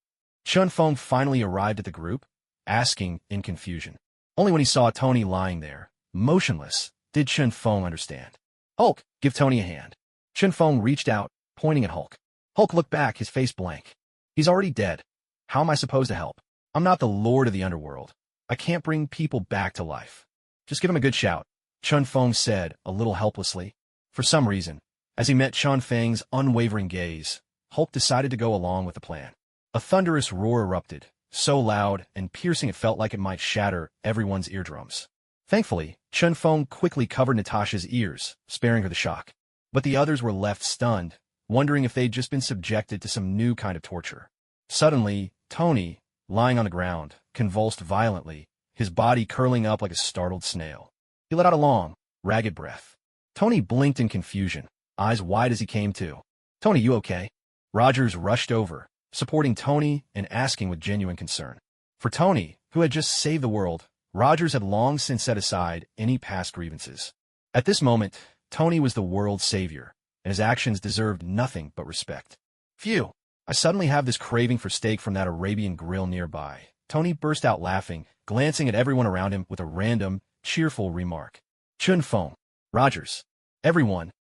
Chun Feng finally arrived at the group, asking in confusion. Only when he saw Tony lying there, motionless, did Chun Feng understand. Hulk, give Tony a hand. Chun Feng reached out, pointing at Hulk. Hulk looked back, his face blank. He's already dead. How am I supposed to help? I'm not the lord of the underworld. I can't bring people back to life. Just give him a good shout, Chun Feng said, a little helplessly. For some reason, as he met Chun Feng's unwavering gaze, Hulk decided to go along with the plan. A thunderous roar erupted, so loud and piercing it felt like it might shatter everyone's eardrums. Thankfully, Chun Feng quickly covered Natasha's ears, sparing her the shock. But the others were left stunned, wondering if they'd just been subjected to some new kind of torture. Suddenly, Tony, lying on the ground, convulsed violently, his body curling up like a startled snail. He let out a long, ragged breath. Tony blinked in confusion, eyes wide as he came to. Tony, you okay? Rogers rushed over, supporting Tony and asking with genuine concern. For Tony, who had just saved the world, Rogers had long since set aside any past grievances. At this moment, Tony was the world's savior, and his actions deserved nothing but respect. Phew, I suddenly have this craving for steak from that Arabian grill nearby. Tony burst out laughing, glancing at everyone around him with a random, cheerful remark. Chun Feng, Rogers, everyone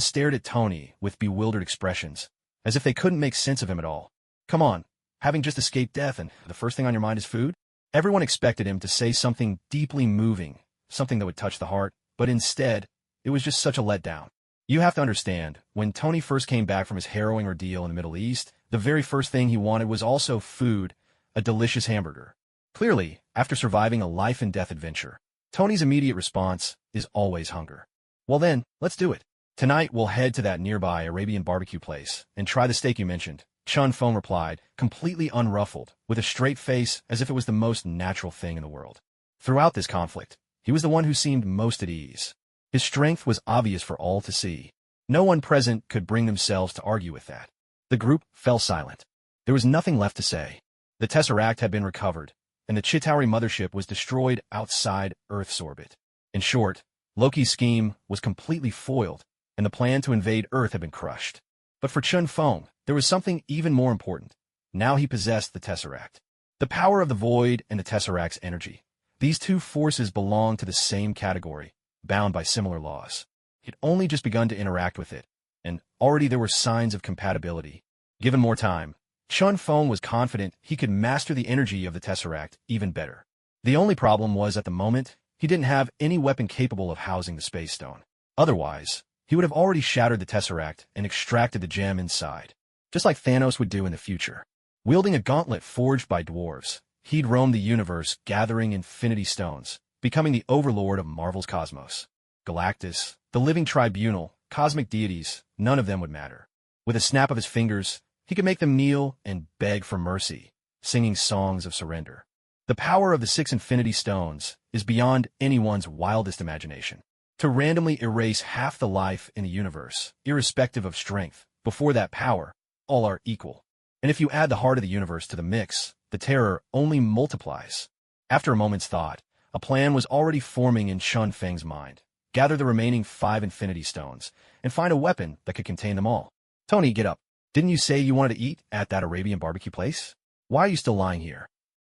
stared at Tony with bewildered expressions, as if they couldn't make sense of him at all. Come on, having just escaped death and the first thing on your mind is food? Everyone expected him to say something deeply moving, something that would touch the heart, but instead, it was just such a letdown. You have to understand, when Tony first came back from his harrowing ordeal in the Middle East, the very first thing he wanted was also food, a delicious hamburger. Clearly, after surviving a life-and-death adventure, Tony's immediate response is always hunger. Well then, let's do it. Tonight we'll head to that nearby Arabian barbecue place and try the steak you mentioned, Chun Feng replied, completely unruffled, with a straight face as if it was the most natural thing in the world. Throughout this conflict, he was the one who seemed most at ease. His strength was obvious for all to see. No one present could bring themselves to argue with that. The group fell silent. There was nothing left to say. The Tesseract had been recovered, and the Chitauri mothership was destroyed outside Earth's orbit. In short, Loki's scheme was completely foiled, and the plan to invade Earth had been crushed. But for Chun Feng, there was something even more important. Now he possessed the Tesseract. The power of the Void and the Tesseract's energy. These two forces belonged to the same category, bound by similar laws. He'd only just begun to interact with it, and already there were signs of compatibility. Given more time, Chun Feng was confident he could master the energy of the Tesseract even better. The only problem was, at the moment, he didn't have any weapon capable of housing the Space Stone. Otherwise, he would have already shattered the Tesseract and extracted the gem inside, just like Thanos would do in the future. Wielding a gauntlet forged by dwarves, he'd roam the universe gathering infinity stones, becoming the overlord of Marvel's cosmos. Galactus, the living tribunal, cosmic deities, none of them would matter. With a snap of his fingers, he could make them kneel and beg for mercy, singing songs of surrender. The power of the 6 infinity stones is beyond anyone's wildest imagination. To randomly erase half the life in the universe, irrespective of strength, before that power, all are equal. And if you add the heart of the universe to the mix, the terror only multiplies. After a moment's thought, a plan was already forming in Chun Feng's mind. Gather the remaining 5 infinity stones, and find a weapon that could contain them all. Tony, get up. Didn't you say you wanted to eat at that Arabian barbecue place? Why are you still lying here?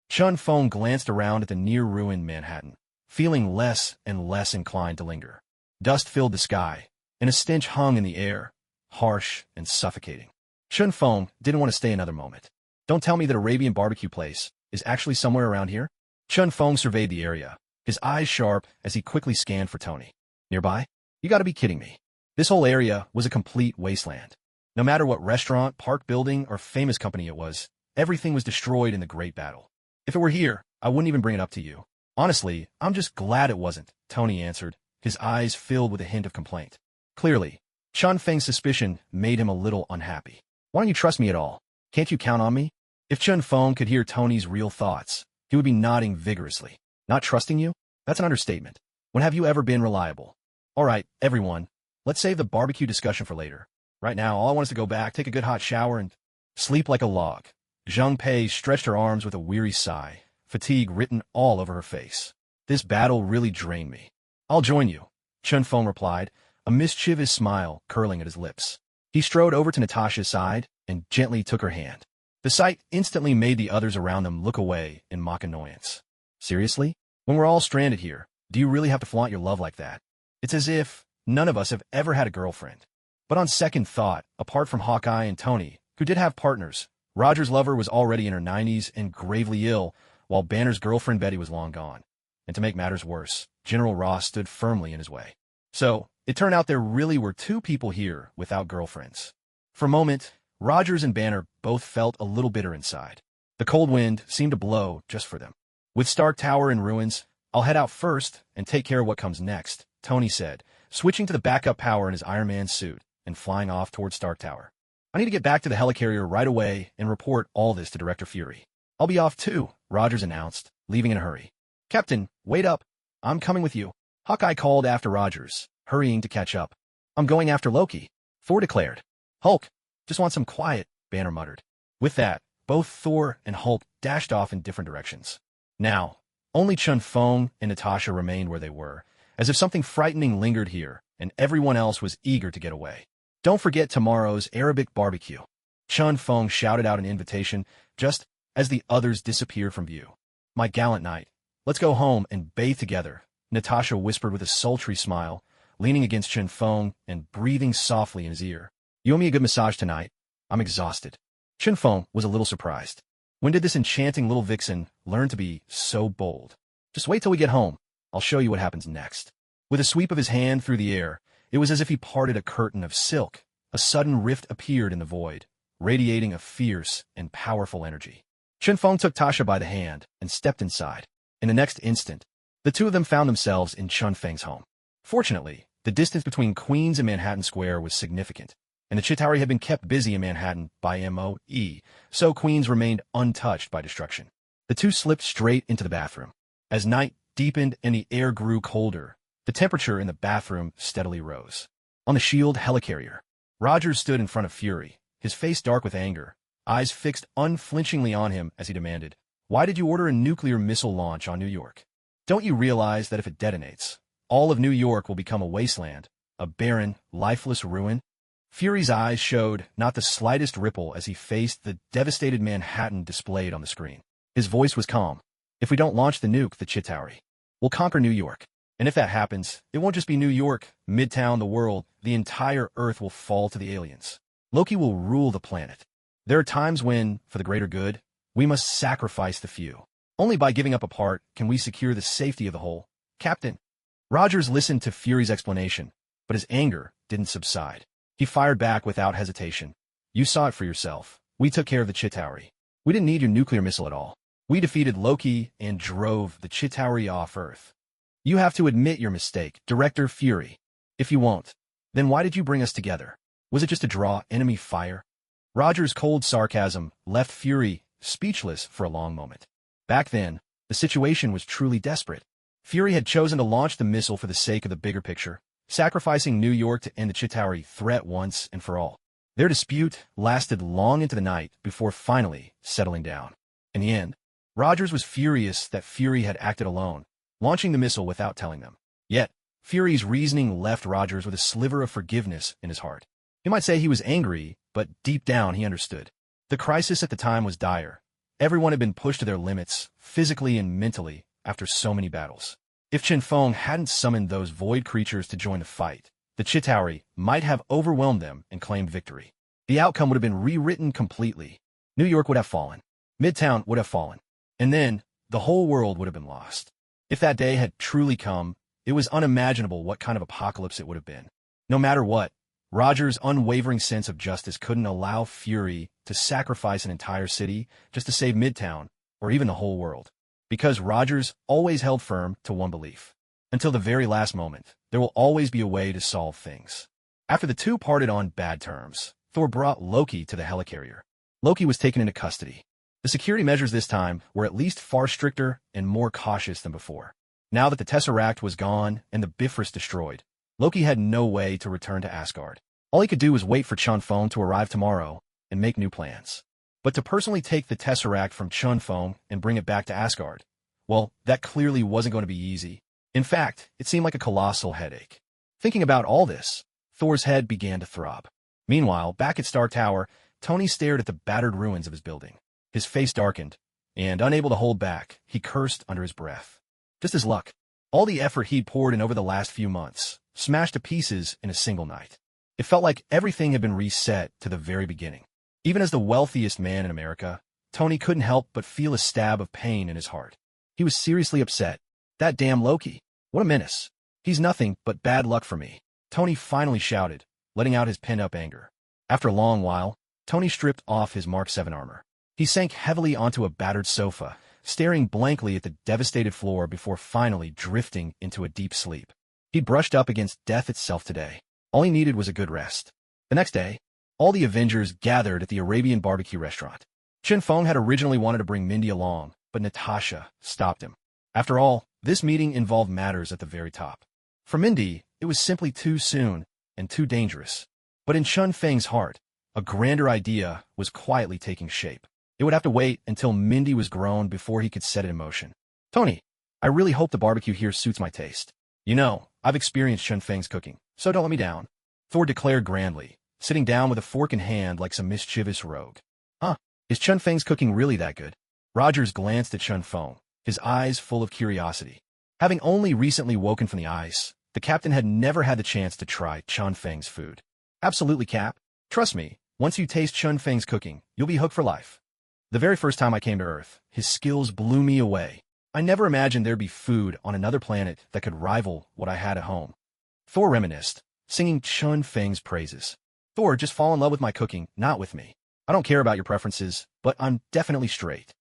Chun Feng glanced around at the near-ruined Manhattan, feeling less and less inclined to linger. Dust filled the sky, and a stench hung in the air, harsh and suffocating. Chun Feng didn't want to stay another moment. Don't tell me that Arabian barbecue place is actually somewhere around here? Chun Feng surveyed the area, his eyes sharp as he quickly scanned for Tony. Nearby? You gotta be kidding me. This whole area was a complete wasteland. No matter what restaurant, park building, or famous company it was, everything was destroyed in the Great Battle. If it were here, I wouldn't even bring it up to you. Honestly, I'm just glad it wasn't, Tony answered, his eyes filled with a hint of complaint. Clearly, Chun Feng's suspicion made him a little unhappy. Why don't you trust me at all? Can't you count on me? If Chun Feng could hear Tony's real thoughts, he would be nodding vigorously. Not trusting you? That's an understatement. When have you ever been reliable? All right, everyone, let's save the barbecue discussion for later. Right now, all I want is to go back, take a good hot shower, and sleep like a log. Zhang Pei stretched her arms with a weary sigh, fatigue written all over her face. This battle really drained me. I'll join you, Chun Feng replied, a mischievous smile curling at his lips. He strode over to Natasha's side and gently took her hand. The sight instantly made the others around them look away in mock annoyance. Seriously? When we're all stranded here, do you really have to flaunt your love like that? It's as if none of us have ever had a girlfriend. But on second thought, apart from Hawkeye and Tony, who did have partners, Roger's lover was already in her 90s and gravely ill, while Banner's girlfriend Betty was long gone. And to make matters worse, General Ross stood firmly in his way. So, it turned out there really were 2 people here without girlfriends. For a moment, Rogers and Banner both felt a little bitter inside. The cold wind seemed to blow just for them. With Stark Tower in ruins, I'll head out first and take care of what comes next, Tony said, switching to the backup power in his Iron Man suit and flying off toward Stark Tower. I need to get back to the helicarrier right away and report all this to Director Fury. I'll be off too, Rogers announced, leaving in a hurry. Captain, wait up. I'm coming with you. Hawkeye called after Rogers, hurrying to catch up. I'm going after Loki, Thor declared. Hulk, just want some quiet, Banner muttered. With that, both Thor and Hulk dashed off in different directions. Now, only Chun Feng and Natasha remained where they were, as if something frightening lingered here, and everyone else was eager to get away. Don't forget tomorrow's Arabic barbecue. Chun Feng shouted out an invitation just as the others disappeared from view. My gallant knight, let's go home and bathe together, Natasha whispered with a sultry smile, leaning against Chun Feng and breathing softly in his ear. You owe me a good massage tonight. I'm exhausted. Chun Feng was a little surprised. When did this enchanting little vixen learn to be so bold? Just wait till we get home. I'll show you what happens next. With a sweep of his hand through the air, it was as if he parted a curtain of silk. A sudden rift appeared in the void, radiating a fierce and powerful energy. Chun Feng took Tasha by the hand and stepped inside. In the next instant, the two of them found themselves in Chun Feng's home. Fortunately, the distance between Queens and Manhattan Square was significant, and the Chitauri had been kept busy in Manhattan by MOE, so Queens remained untouched by destruction. The two slipped straight into the bathroom. As night deepened and the air grew colder, the temperature in the bathroom steadily rose. On the shield helicarrier, Rogers stood in front of Fury, his face dark with anger, eyes fixed unflinchingly on him as he demanded, Why did you order a nuclear missile launch on New York? Don't you realize that if it detonates, all of New York will become a wasteland, a barren, lifeless ruin? Fury's eyes showed not the slightest ripple as he faced the devastated Manhattan displayed on the screen. His voice was calm. If we don't launch the nuke, the Chitauri, we'll conquer New York. And if that happens, it won't just be New York, Midtown, the world, the entire Earth will fall to the aliens. Loki will rule the planet. There are times when, for the greater good, we must sacrifice the few. Only by giving up a part can we secure the safety of the whole. Captain. Rogers listened to Fury's explanation, but his anger didn't subside. He fired back without hesitation. You saw it for yourself. We took care of the Chitauri. We didn't need your nuclear missile at all. We defeated Loki and drove the Chitauri off Earth. You have to admit your mistake, Director Fury. If you won't, then why did you bring us together? Was it just to draw enemy fire? Rogers' cold sarcasm left Fury speechless for a long moment. Back then, the situation was truly desperate. Fury had chosen to launch the missile for the sake of the bigger picture, sacrificing New York to end the Chitauri threat once and for all. Their dispute lasted long into the night before finally settling down. In the end, Rogers was furious that Fury had acted alone, launching the missile without telling them. Yet, Fury's reasoning left Rogers with a sliver of forgiveness in his heart. You might say he was angry, but deep down he understood. The crisis at the time was dire. Everyone had been pushed to their limits, physically and mentally, after so many battles. If Chen Feng hadn't summoned those void creatures to join the fight, the Chitauri might have overwhelmed them and claimed victory. The outcome would have been rewritten completely. New York would have fallen. Midtown would have fallen. And then, the whole world would have been lost. If that day had truly come, it was unimaginable what kind of apocalypse it would have been. No matter what, Rogers' unwavering sense of justice couldn't allow Fury to sacrifice an entire city just to save Midtown, or even the whole world. Because Rogers always held firm to one belief. Until the very last moment, there will always be a way to solve things. After the two parted on bad terms, Thor brought Loki to the helicarrier. Loki was taken into custody. The security measures this time were at least far stricter and more cautious than before. Now that the Tesseract was gone and the Bifrost destroyed, Loki had no way to return to Asgard. All he could do was wait for Chun Feng to arrive tomorrow and make new plans. But to personally take the Tesseract from Chun Feng and bring it back to Asgard, well, that clearly wasn't going to be easy. In fact, it seemed like a colossal headache. Thinking about all this, Thor's head began to throb. Meanwhile, back at Star Tower, Tony stared at the battered ruins of his building. His face darkened, and unable to hold back, he cursed under his breath. Just his luck. All the effort he'd poured in over the last few months, smashed to pieces in a single night. It felt like everything had been reset to the very beginning. Even as the wealthiest man in America, Tony couldn't help but feel a stab of pain in his heart. He was seriously upset. That damn Loki. What a menace. He's nothing but bad luck for me. Tony finally shouted, letting out his pent-up anger. After a long while, Tony stripped off his Mark 7 armor. He sank heavily onto a battered sofa, staring blankly at the devastated floor before finally drifting into a deep sleep. He'd brushed up against death itself today. All he needed was a good rest. The next day, all the Avengers gathered at the Arabian barbecue restaurant. Chen Feng had originally wanted to bring Mindy along, but Natasha stopped him. After all, this meeting involved matters at the very top. For Mindy, it was simply too soon and too dangerous. But in Chun Feng's heart, a grander idea was quietly taking shape. It would have to wait until Mindy was grown before he could set it in motion. Tony, I really hope the barbecue here suits my taste. You know, I've experienced Chun Feng's cooking, so don't let me down. Thor declared grandly, sitting down with a fork in hand like some mischievous rogue. Huh, is Chun Feng's cooking really that good? Rogers glanced at Chun Feng, his eyes full of curiosity. Having only recently woken from the ice, the captain had never had the chance to try Chun Feng's food. Absolutely, Cap. Trust me, once you taste Chun Feng's cooking, you'll be hooked for life. The very first time I came to Earth, his skills blew me away. I never imagined there'd be food on another planet that could rival what I had at home. Thor reminisced, singing Chun Feng's praises. Thor, just fall in love with my cooking, not with me. I don't care about your preferences, but I'm definitely straight.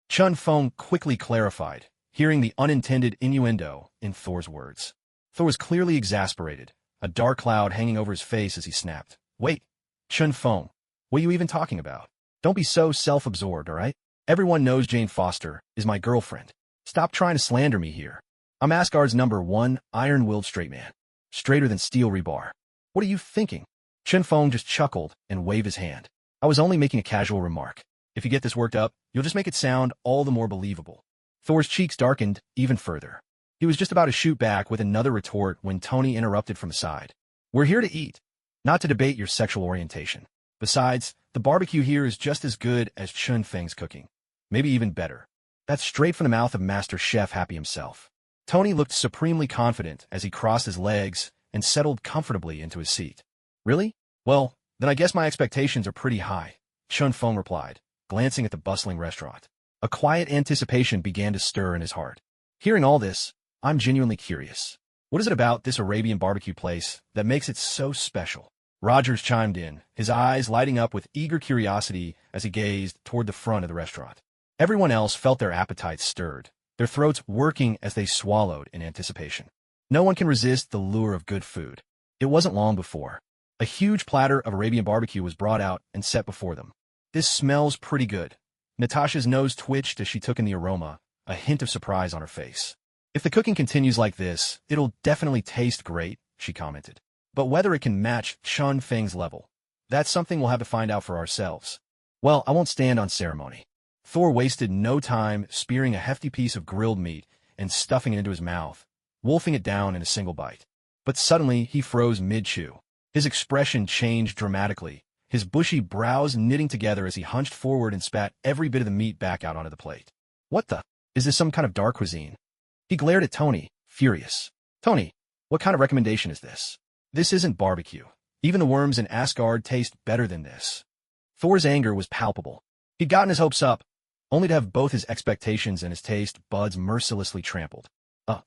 Chun Feng quickly clarified, hearing the unintended innuendo in Thor's words. Thor was clearly exasperated, a dark cloud hanging over his face as he snapped. Wait, Chun Feng, what are you even talking about? Don't be so self-absorbed, all right? Everyone knows Jane Foster is my girlfriend. Stop trying to slander me here. I'm Asgard's #1 iron-willed straight man. Straighter than steel rebar. What are you thinking? Chun Feng just chuckled and waved his hand. I was only making a casual remark. If you get this worked up, you'll just make it sound all the more believable. Thor's cheeks darkened even further. He was just about to shoot back with another retort when Tony interrupted from the side. We're here to eat, not to debate your sexual orientation. Besides, the barbecue here is just as good as Chun Feng's cooking. Maybe even better. That's straight from the mouth of Master Chef Happy himself. Tony looked supremely confident as he crossed his legs and settled comfortably into his seat. Really? Well, then I guess my expectations are pretty high, Chun Feng replied, glancing at the bustling restaurant. A quiet anticipation began to stir in his heart. Hearing all this, I'm genuinely curious. What is it about this Arabian barbecue place that makes it so special? Rogers chimed in, his eyes lighting up with eager curiosity as he gazed toward the front of the restaurant. Everyone else felt their appetites stirred, their throats working as they swallowed in anticipation. No one can resist the lure of good food. It wasn't long before a huge platter of Arabian barbecue was brought out and set before them. This smells pretty good. Natasha's nose twitched as she took in the aroma, a hint of surprise on her face. If the cooking continues like this, it'll definitely taste great, she commented. But whether it can match Chun Feng's level, that's something we'll have to find out for ourselves. Well, I won't stand on ceremony. Thor wasted no time spearing a hefty piece of grilled meat and stuffing it into his mouth, wolfing it down in a single bite. But suddenly, he froze mid-chew. His expression changed dramatically, his bushy brows knitting together as he hunched forward and spat every bit of the meat back out onto the plate. What the? Is this some kind of dark cuisine? He glared at Tony, furious. Tony, what kind of recommendation is this? This isn't barbecue. Even the worms in Asgard taste better than this. Thor's anger was palpable. He'd gotten his hopes up, only to have both his expectations and his taste buds mercilessly trampled.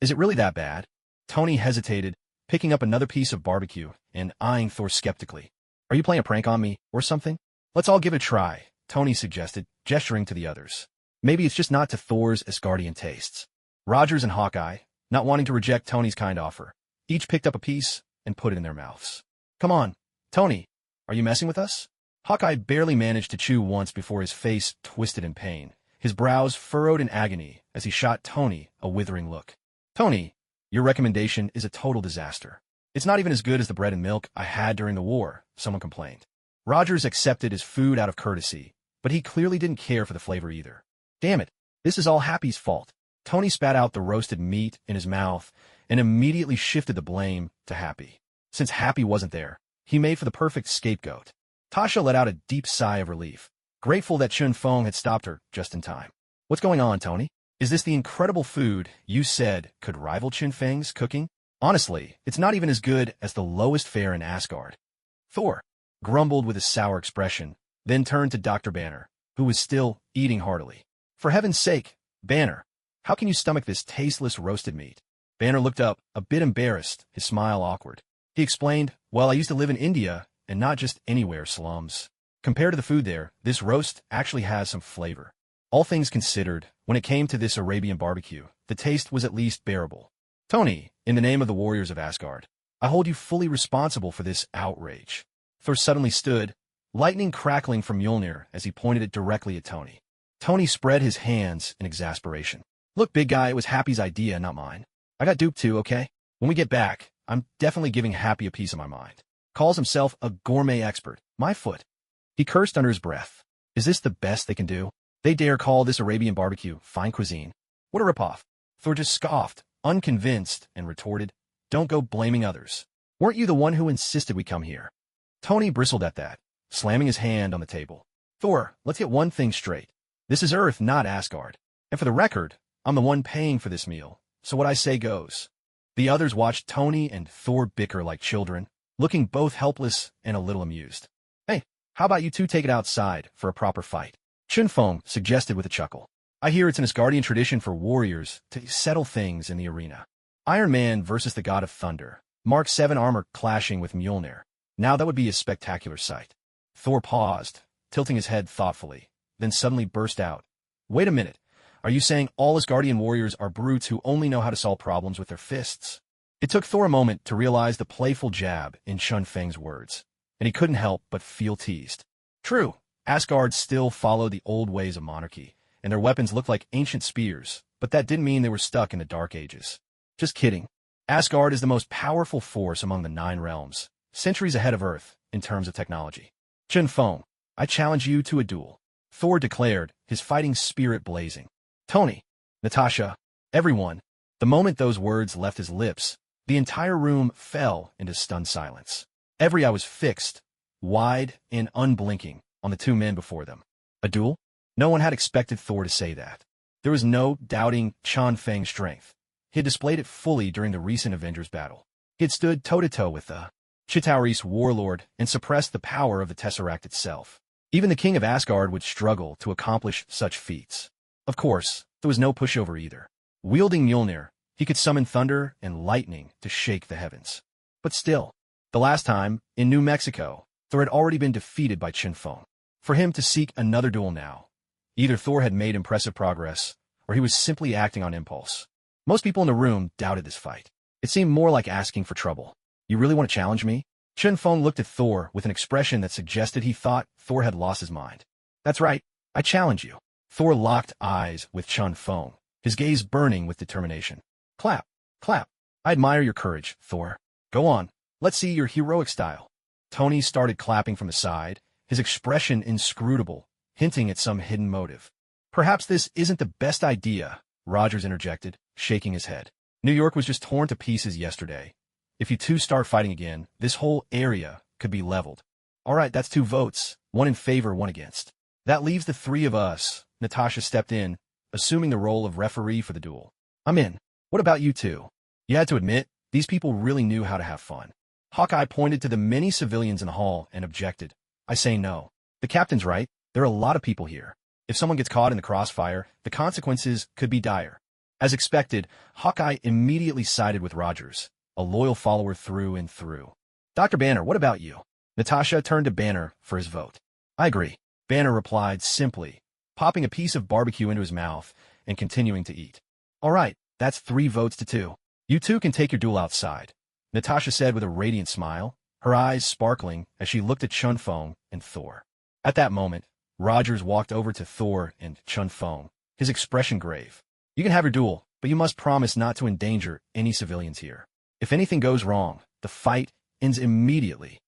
Is it really that bad? Tony hesitated, picking up another piece of barbecue and eyeing Thor skeptically. Are you playing a prank on me, or something? Let's all give it a try, Tony suggested, gesturing to the others. Maybe it's just not to Thor's Asgardian tastes. Rogers and Hawkeye, not wanting to reject Tony's kind offer, each picked up a piece and put it in their mouths. Come on, Tony, are you messing with us? Hawkeye barely managed to chew once before his face twisted in pain, his brows furrowed in agony as he shot Tony a withering look. Tony, your recommendation is a total disaster. It's not even as good as the bread and milk I had during the war, someone complained. Rogers accepted his food out of courtesy, but he clearly didn't care for the flavor either. Damn it, this is all Happy's fault. Tony spat out the roasted meat in his mouth and immediately shifted the blame to Happy. Since Happy wasn't there, he made for the perfect scapegoat. Tasha let out a deep sigh of relief, grateful that Chun Feng had stopped her just in time. What's going on, Tony? Is this the incredible food you said could rival Chun Feng's cooking? Honestly, it's not even as good as the lowest fare in Asgard. Thor grumbled with a sour expression, then turned to Dr. Banner, who was still eating heartily. For heaven's sake, Banner, how can you stomach this tasteless roasted meat? Banner looked up, a bit embarrassed, his smile awkward. He explained, well, I used to live in India, and not just anywhere slums. Compared to the food there, this roast actually has some flavor. All things considered, when it came to this Arabian barbecue, the taste was at least bearable. Tony, in the name of the warriors of Asgard, I hold you fully responsible for this outrage. Thor suddenly stood, lightning crackling from Mjolnir as he pointed it directly at Tony. Tony spread his hands in exasperation. Look, big guy, it was Happy's idea, not mine. I got duped too, okay? When we get back, I'm definitely giving Happy a piece of my mind. Calls himself a gourmet expert. My foot. He cursed under his breath. Is this the best they can do? They dare call this Arabian barbecue fine cuisine? What a ripoff. Thor just scoffed, unconvinced, and retorted, don't go blaming others. Weren't you the one who insisted we come here? Tony bristled at that, slamming his hand on the table. Thor, let's get one thing straight. This is Earth, not Asgard. And for the record, I'm the one paying for this meal, so what I say goes. The others watched Tony and Thor bicker like children, looking both helpless and a little amused. Hey, how about you two take it outside for a proper fight? Chun Feng suggested with a chuckle. I hear it's an Asgardian tradition for warriors to settle things in the arena. Iron Man versus the God of Thunder, Mark 7 armor clashing with Mjolnir. Now that would be a spectacular sight. Thor paused, tilting his head thoughtfully, then suddenly burst out. Wait a minute. Are you saying all Asgardian warriors are brutes who only know how to solve problems with their fists? It took Thor a moment to realize the playful jab in Chun Feng's words, and he couldn't help but feel teased. True, Asgard still followed the old ways of monarchy, and their weapons looked like ancient spears, but that didn't mean they were stuck in the Dark Ages. Just kidding. Asgard is the most powerful force among the 9 realms, centuries ahead of Earth in terms of technology. Chun Feng, I challenge you to a duel. Thor declared, his fighting spirit blazing. Tony, Natasha, everyone. The moment those words left his lips, the entire room fell into stunned silence. Every eye was fixed, wide and unblinking, on the two men before them. A duel? No one had expected Thor to say that. There was no doubting Chan Feng's strength. He had displayed it fully during the recent Avengers battle. He had stood toe-to-toe with the Chitauri's warlord and suppressed the power of the Tesseract itself. Even the king of Asgard would struggle to accomplish such feats. Of course, there was no pushover either. Wielding Mjolnir, he could summon thunder and lightning to shake the heavens. But still, the last time, in New Mexico, Thor had already been defeated by Chen Feng. For him to seek another duel now, either Thor had made impressive progress, or he was simply acting on impulse. Most people in the room doubted this fight. It seemed more like asking for trouble. You really want to challenge me? Chen Feng looked at Thor with an expression that suggested he thought Thor had lost his mind. That's right, I challenge you. Thor locked eyes with Chen Feng, his gaze burning with determination. Clap, clap. I admire your courage, Thor. Go on, let's see your heroic style. Tony started clapping from the side, his expression inscrutable, hinting at some hidden motive. Perhaps this isn't the best idea, Rogers interjected, shaking his head. New York was just torn to pieces yesterday. If you two start fighting again, this whole area could be leveled. All right, that's 2 votes, 1 in favor, 1 against. That leaves the 3 of us. Natasha stepped in, assuming the role of referee for the duel. I'm in. What about you two? You had to admit, these people really knew how to have fun. Hawkeye pointed to the many civilians in the hall and objected. I say no. The captain's right. There are a lot of people here. If someone gets caught in the crossfire, the consequences could be dire. As expected, Hawkeye immediately sided with Rogers, a loyal follower through and through. Dr. Banner, what about you? Natasha turned to Banner for his vote. I agree. Banner replied simply, popping a piece of barbecue into his mouth and continuing to eat. All right, that's 3 votes to 2. You two can take your duel outside, Natasha said with a radiant smile, her eyes sparkling as she looked at Chen Feng and Thor. At that moment, Rogers walked over to Thor and Chen Feng, his expression grave. You can have your duel, but you must promise not to endanger any civilians here. If anything goes wrong, the fight ends immediately.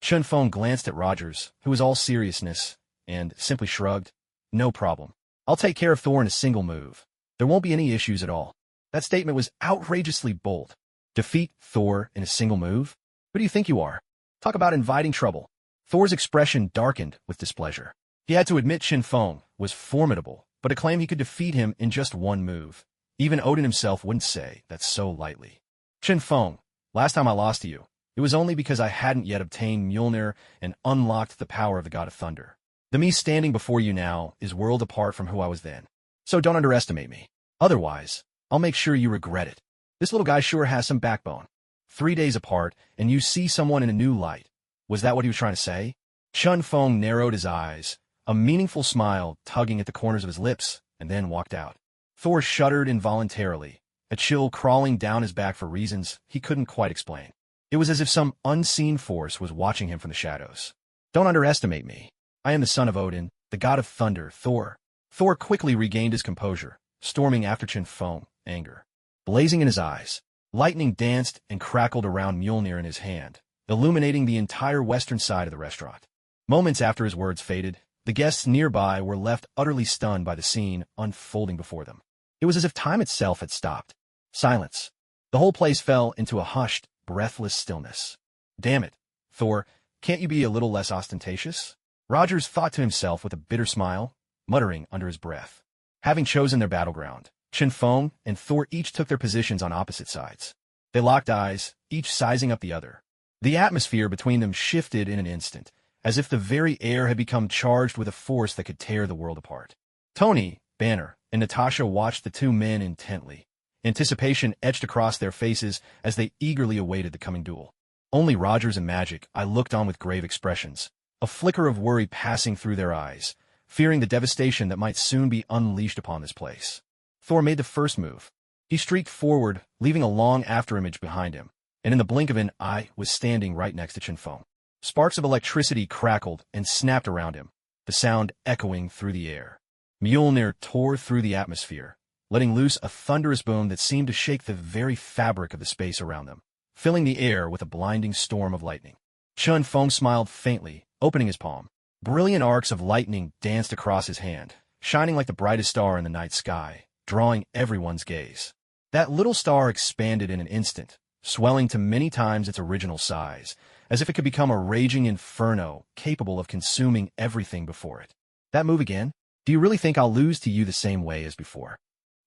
Chen Feng glanced at Rogers, who was all seriousness, and simply shrugged. No problem. I'll take care of Thor in a single move. There won't be any issues at all. That statement was outrageously bold. Defeat Thor in a single move? Who do you think you are? Talk about inviting trouble. Thor's expression darkened with displeasure. He had to admit Chen Feng was formidable, but to claim he could defeat him in just 1 move. Even Odin himself wouldn't say that so lightly. Chen Feng, last time I lost to you, it was only because I hadn't yet obtained Mjolnir and unlocked the power of the God of Thunder. The me standing before you now is world apart from who I was then. So don't underestimate me. Otherwise, I'll make sure you regret it. This little guy sure has some backbone. 3 days apart, and you see someone in a new light. Was that what he was trying to say? Chen Feng narrowed his eyes, a meaningful smile tugging at the corners of his lips, and then walked out. Thor shuddered involuntarily, a chill crawling down his back for reasons he couldn't quite explain. It was as if some unseen force was watching him from the shadows. Don't underestimate me. I am the son of Odin, the god of thunder, Thor. Thor quickly regained his composure, storming after Chen Feng, anger blazing in his eyes. Lightning danced and crackled around Mjolnir in his hand, illuminating the entire western side of the restaurant. Moments after his words faded, the guests nearby were left utterly stunned by the scene unfolding before them. It was as if time itself had stopped. Silence. The whole place fell into a hushed, breathless stillness. Damn it, Thor, can't you be a little less ostentatious? Rogers thought to himself with a bitter smile, muttering under his breath. Having chosen their battleground, Chen Feng and Thor each took their positions on opposite sides. They locked eyes, each sizing up the other. The atmosphere between them shifted in an instant, as if the very air had become charged with a force that could tear the world apart. Tony, Banner, and Natasha watched the 2 men intently. Anticipation etched across their faces as they eagerly awaited the coming duel. Only Rogers and Magic I looked on with grave expressions, a flicker of worry passing through their eyes, fearing the devastation that might soon be unleashed upon this place. Thor made the first move. He streaked forward, leaving a long afterimage behind him, and in the blink of an eye was standing right next to Chen Feng. Sparks of electricity crackled and snapped around him, the sound echoing through the air. Mjolnir tore through the atmosphere, letting loose a thunderous boom that seemed to shake the very fabric of the space around them, filling the air with a blinding storm of lightning. Chen Feng smiled faintly, opening his palm. Brilliant arcs of lightning danced across his hand, shining like the brightest star in the night sky, drawing everyone's gaze. That little star expanded in an instant, swelling to many times its original size, as if it could become a raging inferno capable of consuming everything before it. That move again? Do you really think I'll lose to you the same way as before?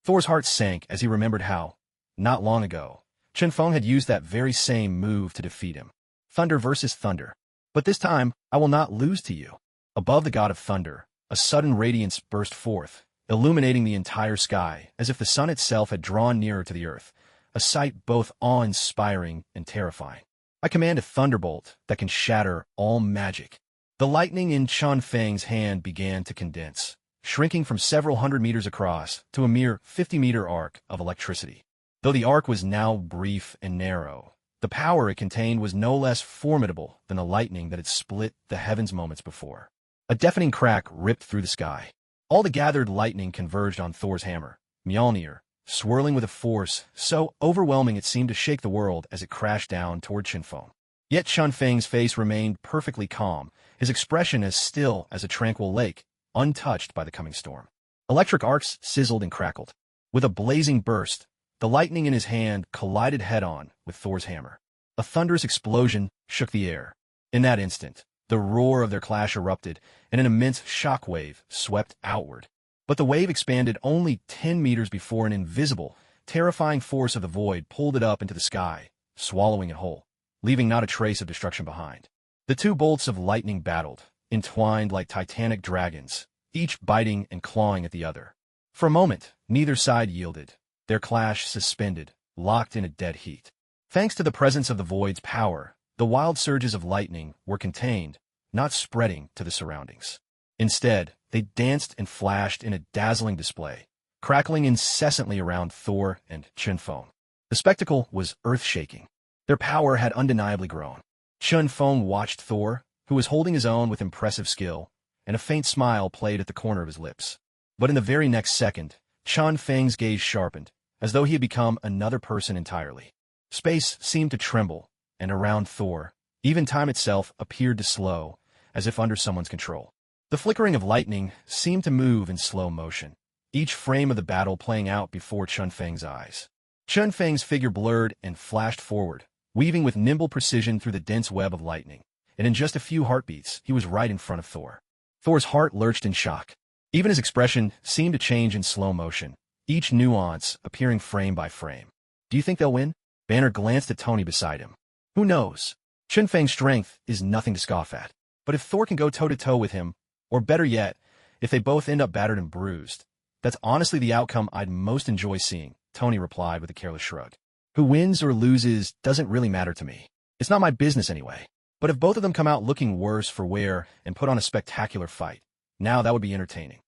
Thor's heart sank as he remembered how, not long ago, Chen-Feng had used that very same move to defeat him. Thunder versus thunder. But this time, I will not lose to you. Above the god of thunder, a sudden radiance burst forth, illuminating the entire sky, as if the sun itself had drawn nearer to the earth, a sight both awe-inspiring and terrifying. I command a thunderbolt that can shatter all magic. The lightning in Chen-Feng's hand began to condense, shrinking from several hundred meters across to a mere 50-meter arc of electricity. Though the arc was now brief and narrow, the power it contained was no less formidable than the lightning that had split the heavens moments before. A deafening crack ripped through the sky. All the gathered lightning converged on Thor's hammer, Mjolnir, swirling with a force so overwhelming it seemed to shake the world as it crashed down toward Chen-Feng. Yet Chen-Feng's face remained perfectly calm, his expression as still as a tranquil lake, untouched by the coming storm. Electric arcs sizzled and crackled. With a blazing burst, the lightning in his hand collided head-on with Thor's hammer. A thunderous explosion shook the air. In that instant, the roar of their clash erupted, and an immense shockwave swept outward. But the wave expanded only 10 meters before an invisible, terrifying force of the void pulled it up into the sky, swallowing it whole, leaving not a trace of destruction behind. The two bolts of lightning battled, entwined like titanic dragons, each biting and clawing at the other. For a moment, neither side yielded, their clash suspended, locked in a dead heat. Thanks to the presence of the void's power, the wild surges of lightning were contained, not spreading to the surroundings. Instead, they danced and flashed in a dazzling display, crackling incessantly around Thor and Chen-Feng. The spectacle was earth-shaking. Their power had undeniably grown. Chen-Feng watched Thor, who was holding his own with impressive skill, and a faint smile played at the corner of his lips. But in the very next second, Chen-Feng's gaze sharpened, as though he had become another person entirely. Space seemed to tremble, and around Thor, even time itself appeared to slow, as if under someone's control. The flickering of lightning seemed to move in slow motion, each frame of the battle playing out before Chen-Feng's eyes. Chen-Feng's figure blurred and flashed forward, weaving with nimble precision through the dense web of lightning, and in just a few heartbeats, he was right in front of Thor. Thor's heart lurched in shock. Even his expression seemed to change in slow motion, each nuance appearing frame by frame. Do you think they'll win? Banner glanced at Tony beside him. Who knows? Chen-Feng's strength is nothing to scoff at. But if Thor can go toe-to-toe with him, or better yet, if they both end up battered and bruised, that's honestly the outcome I'd most enjoy seeing, Tony replied with a careless shrug. Who wins or loses doesn't really matter to me. It's not my business anyway. But if both of them come out looking worse for wear and put on a spectacular fight, now that would be entertaining.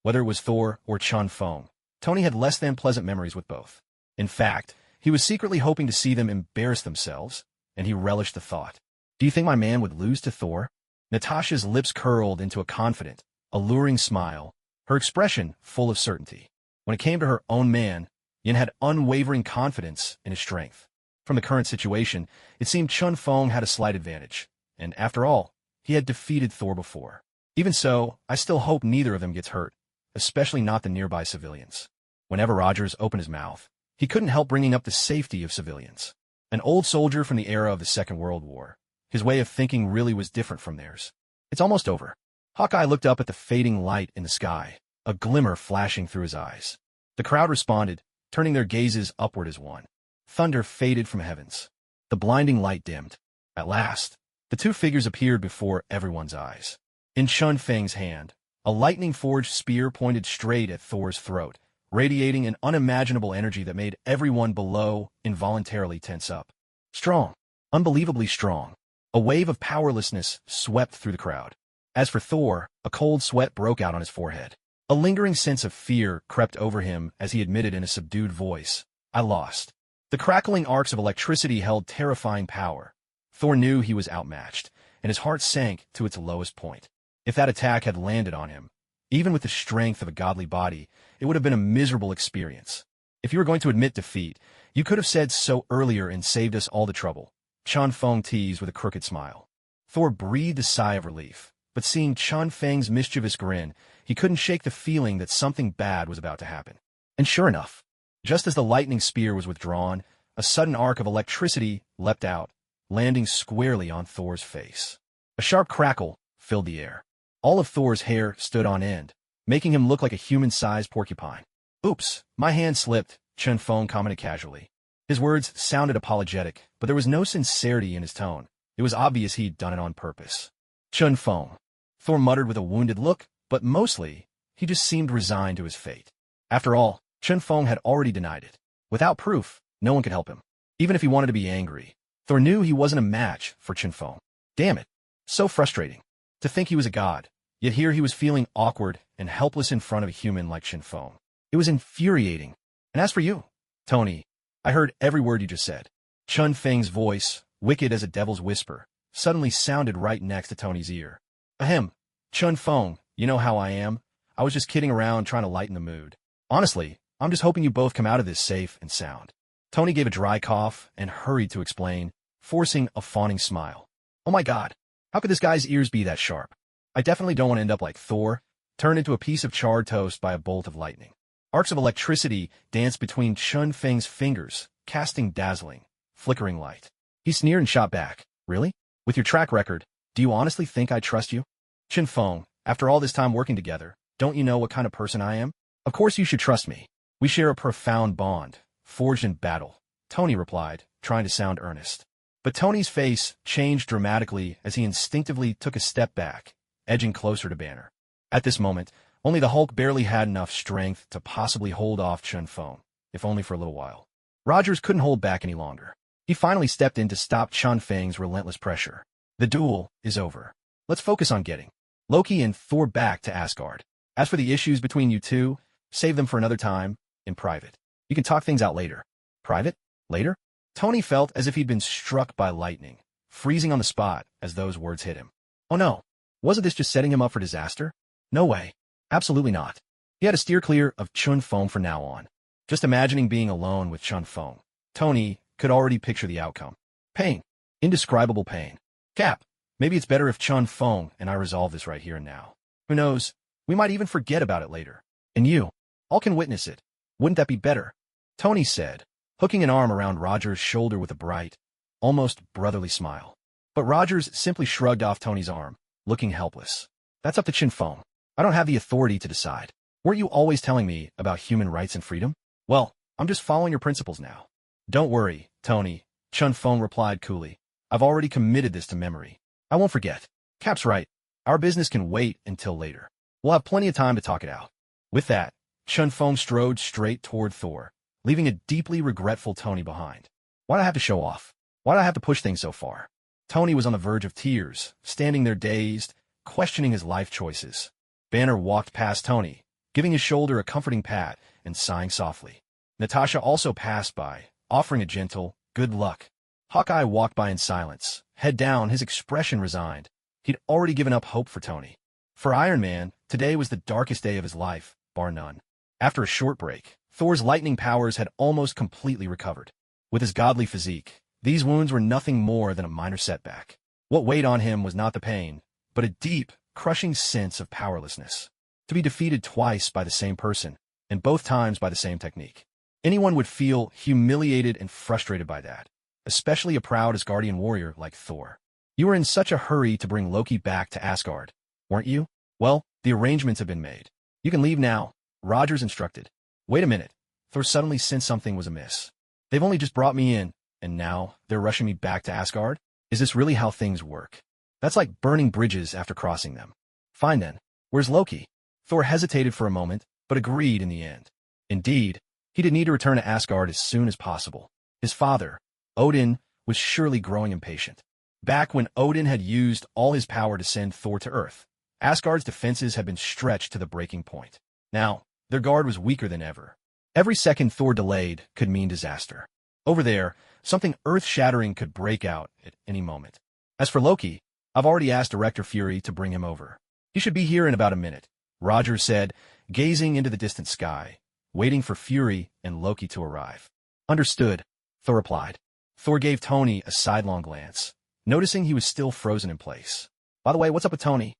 Whether it was Thor or Chen-Feng, Tony had less than pleasant memories with both. In fact, he was secretly hoping to see them embarrass themselves, and he relished the thought. Do you think my man would lose to Thor? Natasha's lips curled into a confident, alluring smile, her expression full of certainty. When it came to her own man, Yin had unwavering confidence in his strength. From the current situation, it seemed Chen-Feng had a slight advantage, and after all, he had defeated Thor before. Even so, I still hope neither of them gets hurt, especially not the nearby civilians. Whenever Rogers opened his mouth, he couldn't help bringing up the safety of civilians. An old soldier from the era of the Second World War, his way of thinking really was different from theirs. It's almost over. Hawkeye looked up at the fading light in the sky, a glimmer flashing through his eyes. The crowd responded, turning their gazes upward as one. Thunder faded from heavens. The blinding light dimmed. At last, the two figures appeared before everyone's eyes. In Chen-Feng's hand, a lightning-forged spear pointed straight at Thor's throat, radiating an unimaginable energy that made everyone below involuntarily tense up. Strong. Unbelievably strong. A wave of powerlessness swept through the crowd. As for Thor, a cold sweat broke out on his forehead. A lingering sense of fear crept over him as he admitted in a subdued voice, I lost. The crackling arcs of electricity held terrifying power. Thor knew he was outmatched, and his heart sank to its lowest point. If that attack had landed on him, even with the strength of a godly body, it would have been a miserable experience. If you were going to admit defeat, you could have said so earlier and saved us all the trouble. Chen-Feng teased with a crooked smile. Thor breathed a sigh of relief, but seeing Chun Feng's mischievous grin, he couldn't shake the feeling that something bad was about to happen. And sure enough, just as the lightning spear was withdrawn, a sudden arc of electricity leapt out, landing squarely on Thor's face. A sharp crackle filled the air. All of Thor's hair stood on end, making him look like a human-sized porcupine. "Oops, my hand slipped," Chun Feng commented casually. His words sounded apologetic, but there was no sincerity in his tone. It was obvious he'd done it on purpose. "Chun Feng," Thor muttered with a wounded look, but mostly, he just seemed resigned to his fate. After all, Chun Feng had already denied it. Without proof, no one could help him. Even if he wanted to be angry, Thor knew he wasn't a match for Chun Feng. Damn it. So frustrating. To think he was a god, yet here he was feeling awkward and helpless in front of a human like Chun Feng. It was infuriating. And as for you, Tony, I heard every word you just said. Chun Feng's voice, wicked as a devil's whisper, suddenly sounded right next to Tony's ear. Ahem, Chun Feng, you know how I am. I was just kidding around trying to lighten the mood. Honestly, I'm just hoping you both come out of this safe and sound. Tony gave a dry cough and hurried to explain, forcing a fawning smile. Oh my god, how could this guy's ears be that sharp? I definitely don't want to end up like Thor, turned into a piece of charred toast by a bolt of lightning. Arcs of electricity danced between Chun Feng's fingers, casting dazzling, flickering light. He sneered and shot back. Really? With your track record, do you honestly think I trust you? Chun Feng, after all this time working together, don't you know what kind of person I am? Of course you should trust me. We share a profound bond, forged in battle, Tony replied, trying to sound earnest. But Tony's face changed dramatically as he instinctively took a step back, edging closer to Banner. At this moment, only the Hulk barely had enough strength to possibly hold off Chun Feng, if only for a little while. Rogers couldn't hold back any longer. He finally stepped in to stop Chun Feng's relentless pressure. The duel is over. Let's focus on getting Loki and Thor back to Asgard. As for the issues between you two, save them for another time, in private. You can talk things out later. Private? Later? Tony felt as if he'd been struck by lightning, freezing on the spot as those words hit him. Oh no, wasn't this just setting him up for disaster? No way. Absolutely not. He had to steer clear of Chun Feng from now on. Just imagining being alone with Chun Feng, Tony could already picture the outcome. Pain. Indescribable pain. Cap, maybe it's better if Chun Feng and I resolve this right here and now. Who knows? We might even forget about it later. And you, all can witness it. Wouldn't that be better? Tony said, hooking an arm around Rogers' shoulder with a bright, almost brotherly smile. But Rogers simply shrugged off Tony's arm, looking helpless. That's up to Chun Feng. I don't have the authority to decide. Weren't you always telling me about human rights and freedom? Well, I'm just following your principles now. Don't worry, Tony, Chun Feng replied coolly. I've already committed this to memory. I won't forget. Cap's right. Our business can wait until later. We'll have plenty of time to talk it out. With that, Chun Feng strode straight toward Thor, leaving a deeply regretful Tony behind. Why'd I have to show off? Why'd I have to push things so far? Tony was on the verge of tears, standing there dazed, questioning his life choices. Banner walked past Tony, giving his shoulder a comforting pat and sighing softly. Natasha also passed by, offering a gentle, good luck. Hawkeye walked by in silence, head down, his expression resigned. He'd already given up hope for Tony. For Iron Man, today was the darkest day of his life, bar none. After a short break, Thor's lightning powers had almost completely recovered. With his godly physique, these wounds were nothing more than a minor setback. What weighed on him was not the pain, but a deep, crushing sense of powerlessness. To be defeated twice by the same person, and both times by the same technique. Anyone would feel humiliated and frustrated by that, especially a proud Asgardian warrior like Thor. You were in such a hurry to bring Loki back to Asgard, weren't you? Well, the arrangements have been made. You can leave now, Rogers instructed. Wait a minute. Thor suddenly sensed something was amiss. They've only just brought me in, and now they're rushing me back to Asgard? Is this really how things work? That's like burning bridges after crossing them. Fine then. Where's Loki? Thor hesitated for a moment, but agreed in the end. Indeed, he did need to return to Asgard as soon as possible. His father, Odin, was surely growing impatient. Back when Odin had used all his power to send Thor to Earth, Asgard's defenses had been stretched to the breaking point. Now, their guard was weaker than ever. Every second Thor delayed could mean disaster. Over there, something earth-shattering could break out at any moment. As for Loki, I've already asked Director Fury to bring him over. He should be here in about a minute, Rogers said, gazing into the distant sky, waiting for Fury and Loki to arrive. Understood, Thor replied. Thor gave Tony a sidelong glance, noticing he was still frozen in place. By the way, what's up with Tony?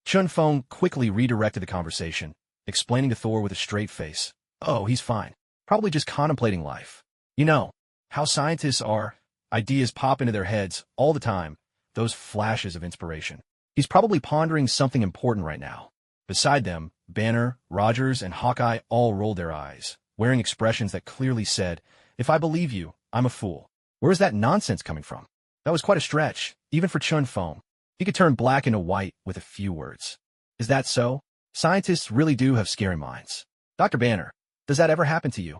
Chun Feng quickly redirected the conversation, explaining to Thor with a straight face. Oh, he's fine. Probably just contemplating life. You know, how scientists are, ideas pop into their heads all the time, those flashes of inspiration. He's probably pondering something important right now. Beside them, Banner, Rogers, and Hawkeye all rolled their eyes, wearing expressions that clearly said, if I believe you, I'm a fool. Where is that nonsense coming from? That was quite a stretch, even for Chun Feng. He could turn black into white with a few words. Is that so? Scientists really do have scary minds. Dr. Banner, does that ever happen to you?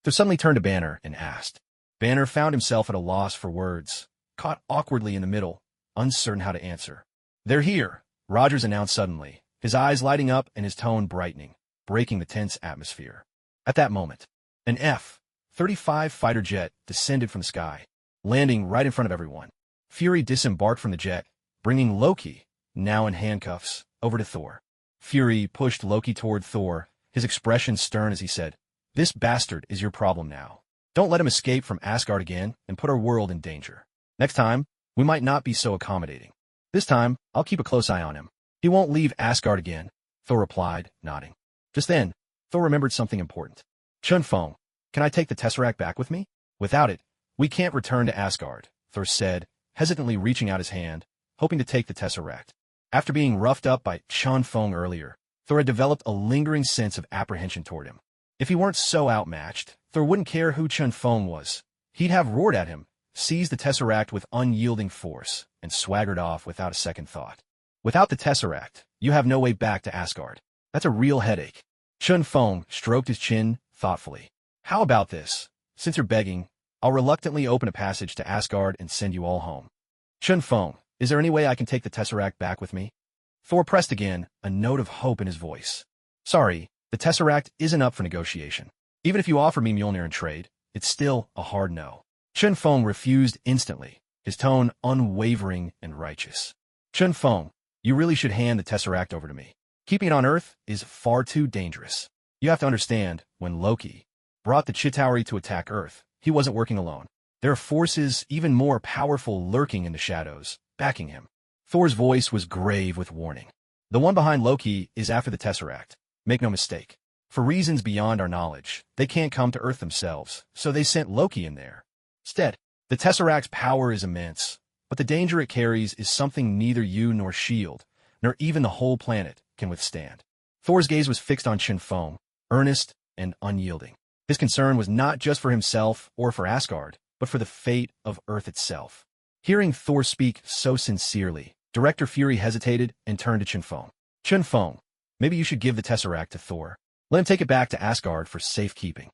Thor suddenly turned to Banner and asked. Banner found himself at a loss for words, caught awkwardly in the middle, uncertain how to answer. They're here, Rogers announced suddenly, his eyes lighting up and his tone brightening, breaking the tense atmosphere. At that moment, an F-35 fighter jet descended from the sky, landing right in front of everyone. Fury disembarked from the jet, bringing Loki, now in handcuffs, over to Thor. Fury pushed Loki toward Thor, his expression stern as he said, "This bastard is your problem now. Don't let him escape from Asgard again and put our world in danger. Next time, we might not be so accommodating. This time, I'll keep a close eye on him. He won't leave Asgard again," Thor replied, nodding. Just then, Thor remembered something important. Chun Feng, can I take the Tesseract back with me? Without it, we can't return to Asgard, Thor said, hesitantly reaching out his hand, hoping to take the Tesseract. After being roughed up by Chun Feng earlier, Thor had developed a lingering sense of apprehension toward him. If he weren't so outmatched, Thor wouldn't care who Chun Feng was. He'd have roared at him, seized the Tesseract with unyielding force, and swaggered off without a second thought. Without the Tesseract, you have no way back to Asgard. That's a real headache. Chun Feng stroked his chin thoughtfully. How about this? Since you're begging, I'll reluctantly open a passage to Asgard and send you all home. Chun Feng, is there any way I can take the Tesseract back with me? Thor pressed again, a note of hope in his voice. Sorry, the Tesseract isn't up for negotiation. Even if you offer me Mjolnir in trade, it's still a hard no. Chun Feng refused instantly, his tone unwavering and righteous. Chun Feng, you really should hand the Tesseract over to me. Keeping it on Earth is far too dangerous. You have to understand, when Loki brought the Chitauri to attack Earth, he wasn't working alone. There are forces even more powerful lurking in the shadows, backing him. Thor's voice was grave with warning. The one behind Loki is after the Tesseract. Make no mistake. For reasons beyond our knowledge, they can't come to Earth themselves, so they sent Loki in there. Instead, the Tesseract's power is immense, but the danger it carries is something neither you nor S.H.I.E.L.D., nor even the whole planet, can withstand. Thor's gaze was fixed on Chun Feng, earnest and unyielding. His concern was not just for himself or for Asgard, but for the fate of Earth itself. Hearing Thor speak so sincerely, Director Fury hesitated and turned to Chun Feng. Chun Feng, maybe you should give the Tesseract to Thor. Let him take it back to Asgard for safekeeping.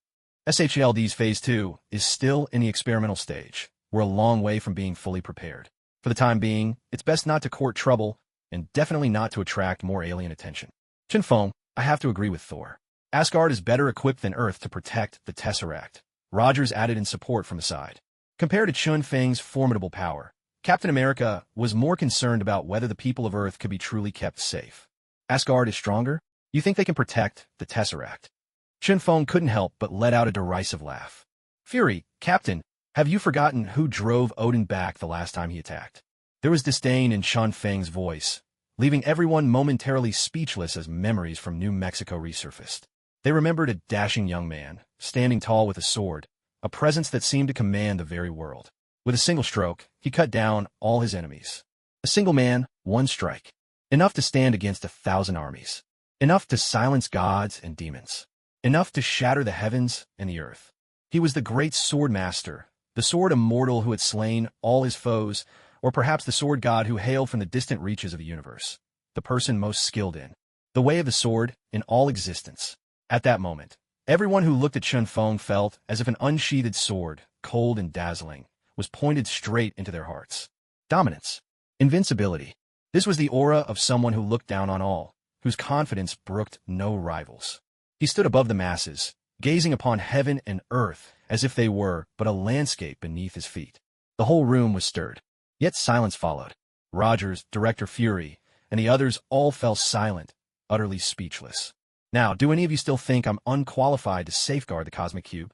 SHLD's Phase 2 is still in the experimental stage. We're a long way from being fully prepared. For the time being, it's best not to court trouble, and definitely not to attract more alien attention. Chun Feng, I have to agree with Thor. Asgard is better equipped than Earth to protect the Tesseract. Rogers added in support from the side. Compared to Chun Feng's formidable power, Captain America was more concerned about whether the people of Earth could be truly kept safe. Asgard is stronger? You think they can protect the Tesseract? Chun Feng couldn't help but let out a derisive laugh. Fury, Captain, have you forgotten who drove Odin back the last time he attacked? There was disdain in Chun Feng's voice, leaving everyone momentarily speechless as memories from New Mexico resurfaced. They remembered a dashing young man, standing tall with a sword, a presence that seemed to command the very world. With a single stroke, he cut down all his enemies. A single man, one strike. Enough to stand against 1,000 armies. Enough to silence gods and demons. Enough to shatter the heavens and the earth. He was the great sword master, the sword immortal who had slain all his foes, or perhaps the sword god who hailed from the distant reaches of the universe, the person most skilled in the way of the sword in all existence. At that moment, everyone who looked at Chun Feng felt as if an unsheathed sword, cold and dazzling, was pointed straight into their hearts. Dominance. Invincibility. This was the aura of someone who looked down on all, whose confidence brooked no rivals. He stood above the masses, gazing upon heaven and earth as if they were but a landscape beneath his feet. The whole room was stirred. Yet silence followed. Rogers, Director Fury, and the others all fell silent, utterly speechless. Now, do any of you still think I'm unqualified to safeguard the Cosmic Cube?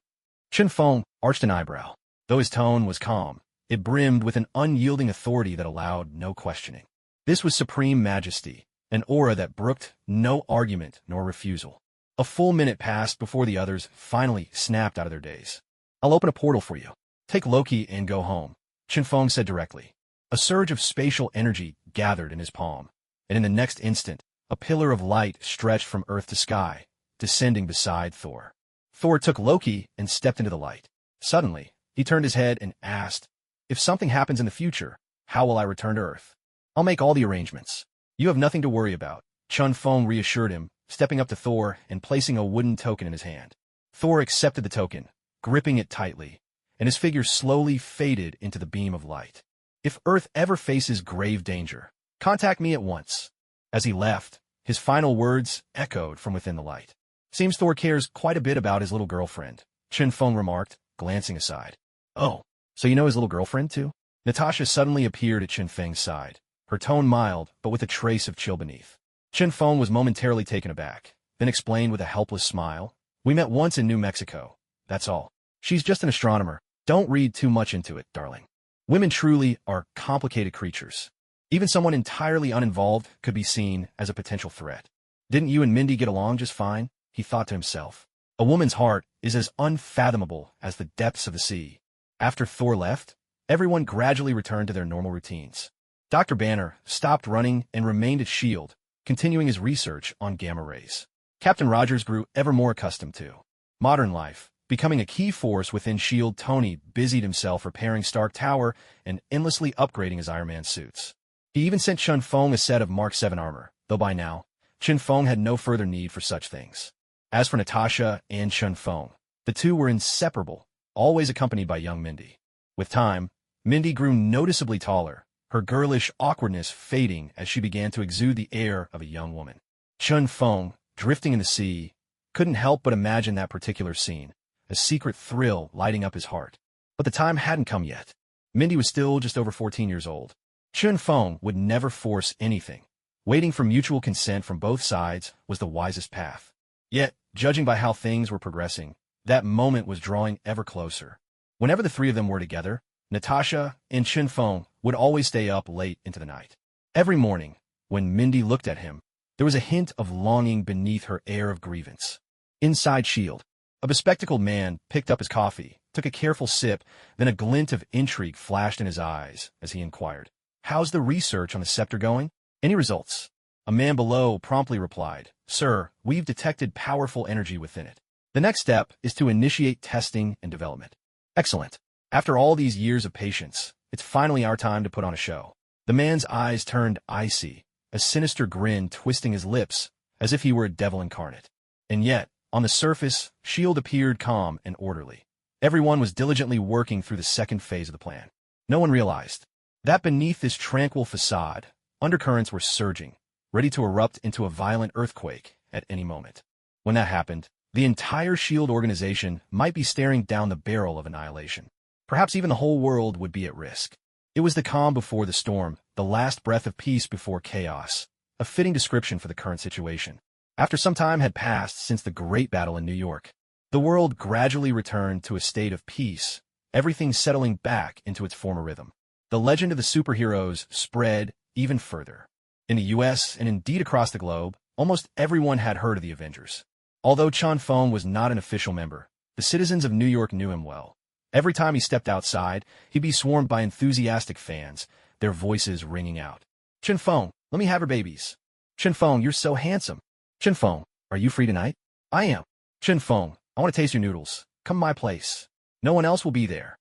Chun Feng arched an eyebrow. Though his tone was calm, it brimmed with an unyielding authority that allowed no questioning. This was supreme majesty, an aura that brooked no argument nor refusal. A full minute passed before the others finally snapped out of their daze. "I'll open a portal for you. Take Loki and go home," Chinfeng said directly. A surge of spatial energy gathered in his palm, and in the next instant, a pillar of light stretched from earth to sky, descending beside Thor. Thor took Loki and stepped into the light. Suddenly, he turned his head and asked, "If something happens in the future, how will I return to Earth?" "I'll make all the arrangements. You have nothing to worry about," Chinfeng reassured him, stepping up to Thor and placing a wooden token in his hand. Thor accepted the token, gripping it tightly, and his figure slowly faded into the beam of light. "If Earth ever faces grave danger, contact me at once." As he left, his final words echoed from within the light. "Seems Thor cares quite a bit about his little girlfriend," Chinfeng remarked, glancing aside. "Oh, so you know his little girlfriend, too?" Natasha suddenly appeared at Chinfeng's side, her tone mild but with a trace of chill beneath. Chinfeng was momentarily taken aback, then explained with a helpless smile, "We met once in New Mexico, that's all. She's just an astronomer. Don't read too much into it, darling. Women truly are complicated creatures. Even someone entirely uninvolved could be seen as a potential threat. Didn't you and Mindy get along just fine?" he thought to himself. A woman's heart is as unfathomable as the depths of the sea. After Thor left, everyone gradually returned to their normal routines. Dr. Banner stopped running and remained at S.H.I.E.L.D., continuing his research on gamma rays. Captain Rogers grew ever more accustomed to modern life. Becoming a key force within S.H.I.E.L.D., Tony busied himself repairing Stark Tower and endlessly upgrading his Iron Man suits. He even sent Chinfeng a set of Mark 7 armor, though by now, Chinfeng had no further need for such things. As for Natasha and Chinfeng, the two were inseparable, always accompanied by young Mindy. With time, Mindy grew noticeably taller, her girlish awkwardness fading as she began to exude the air of a young woman. Chinfeng, drifting in the sea, couldn't help but imagine that particular scene, a secret thrill lighting up his heart. But the time hadn't come yet. Mindy was still just over 14 years old. Chinfeng would never force anything. Waiting for mutual consent from both sides was the wisest path. Yet, judging by how things were progressing, that moment was drawing ever closer. Whenever the three of them were together, Natasha and Chinfeng would always stay up late into the night. Every morning, when Mindy looked at him, there was a hint of longing beneath her air of grievance. Inside S.H.I.E.L.D., a bespectacled man picked up his coffee, took a careful sip, then a glint of intrigue flashed in his eyes as he inquired, "How's the research on the scepter going? Any results?" A man below promptly replied, "Sir, we've detected powerful energy within it. The next step is to initiate testing and development." "Excellent. After all these years of patience, it's finally our time to put on a show." The man's eyes turned icy, a sinister grin twisting his lips as if he were a devil incarnate. And yet, on the surface, S.H.I.E.L.D. appeared calm and orderly. Everyone was diligently working through the second phase of the plan. No one realized that beneath this tranquil facade, undercurrents were surging, ready to erupt into a violent earthquake at any moment. When that happened, the entire S.H.I.E.L.D. organization might be staring down the barrel of annihilation. Perhaps even the whole world would be at risk. It was the calm before the storm, the last breath of peace before chaos, a fitting description for the current situation. After some time had passed since the Great Battle in New York, the world gradually returned to a state of peace, everything settling back into its former rhythm. The legend of the superheroes spread even further. In the U.S. and indeed across the globe, almost everyone had heard of the Avengers. Although Chinfeng was not an official member, the citizens of New York knew him well. Every time he stepped outside, he'd be swarmed by enthusiastic fans, their voices ringing out. "Chinfeng, let me have your babies. Chinfeng, you're so handsome. Chinfeng, are you free tonight?" "I am." "Chinfeng, I want to taste your noodles. Come to my place. No one else will be there."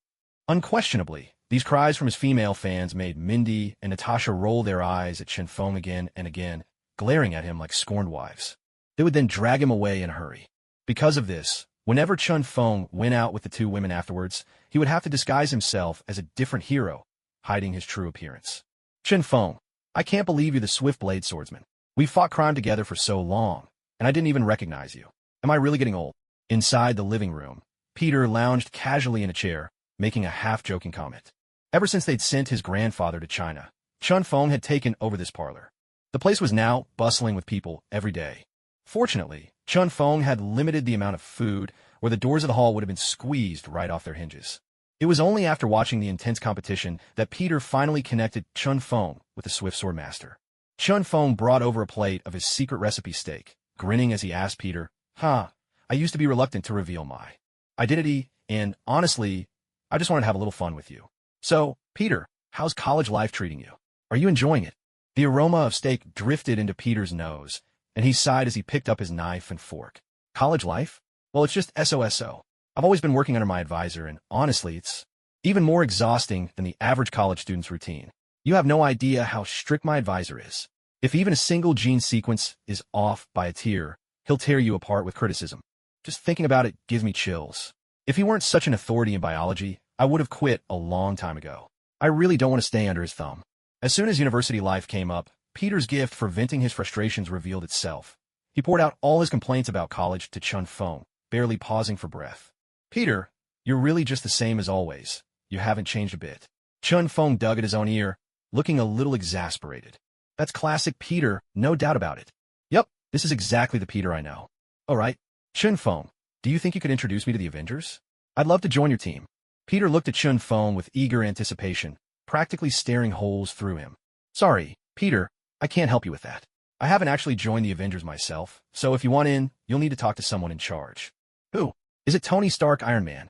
Unquestionably, these cries from his female fans made Mindy and Natasha roll their eyes at Chinfeng again and again, glaring at him like scorned wives. They would then drag him away in a hurry. Because of this, whenever Chinfeng went out with the two women afterwards, he would have to disguise himself as a different hero, hiding his true appearance. "Chinfeng, I can't believe you're the Swift Blade swordsman. We've fought crime together for so long, and I didn't even recognize you. Am I really getting old?" Inside the living room, Peter lounged casually in a chair, making a half-joking comment. Ever since they'd sent his grandfather to China, Chinfeng had taken over this parlor. The place was now bustling with people every day. Fortunately, Chinfeng had limited the amount of food, or the doors of the hall would have been squeezed right off their hinges. It was only after watching the intense competition that Peter finally connected Chinfeng with the Swift Sword Master. Chun Fong brought over a plate of his secret recipe steak, grinning as he asked Peter, I used to be reluctant to reveal my identity, and honestly, I just wanted to have a little fun with you. So, Peter, how's college life treating you? Are you enjoying it? The aroma of steak drifted into Peter's nose, and he sighed as he picked up his knife and fork. College life? Well, it's just SOSO. I've always been working under my advisor, and honestly, it's even more exhausting than the average college student's routine. You have no idea how strict my advisor is. If even a single gene sequence is off by a tear, he'll tear you apart with criticism. Just thinking about it gives me chills. If he weren't such an authority in biology, I would have quit a long time ago. I really don't want to stay under his thumb. As soon as university life came up, Peter's gift for venting his frustrations revealed itself. He poured out all his complaints about college to Chun Fong, barely pausing for breath. Peter, you're really just the same as always. You haven't changed a bit. Chun Fong dug at his own ear, looking a little exasperated. That's classic Peter, no doubt about it. Yep, this is exactly the Peter I know. All right, Chun Fong, do you think you could introduce me to the Avengers? I'd love to join your team. Peter looked at Chun Fong with eager anticipation, practically staring holes through him. Sorry, Peter, I can't help you with that. I haven't actually joined the Avengers myself, so if you want in, you'll need to talk to someone in charge. Who? Is it Tony Stark, Iron Man?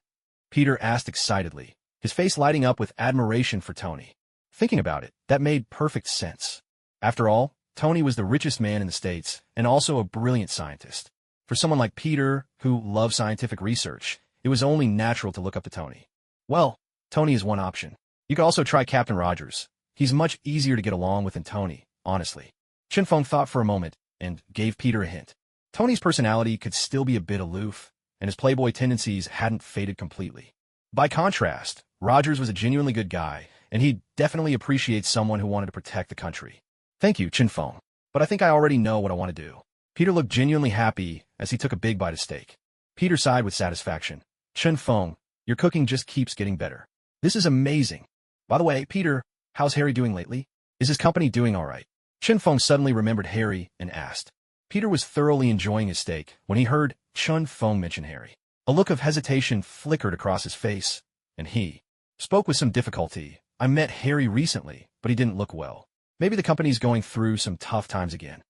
Peter asked excitedly, his face lighting up with admiration for Tony. Thinking about it, that made perfect sense. After all, Tony was the richest man in the States and also a brilliant scientist. For someone like Peter, who loved scientific research, it was only natural to look up to Tony. Well, Tony is one option. You could also try Captain Rogers. He's much easier to get along with than Tony, honestly. Chun Fong thought for a moment and gave Peter a hint. Tony's personality could still be a bit aloof, and his playboy tendencies hadn't faded completely. By contrast, Rogers was a genuinely good guy, and he'd definitely appreciate someone who wanted to protect the country. Thank you, Chun Fong, but I think I already know what I want to do. Peter looked genuinely happy as he took a big bite of steak. Peter sighed with satisfaction. Chun Fong, your cooking just keeps getting better. This is amazing. By the way, Peter, how's Harry doing lately? Is his company doing all right? Chun Fong suddenly remembered Harry and asked. Peter was thoroughly enjoying his steak when he heard Chun Fong mention Harry. A look of hesitation flickered across his face, and he spoke with some difficulty. I met Harry recently, but he didn't look well. Maybe the company's going through some tough times again.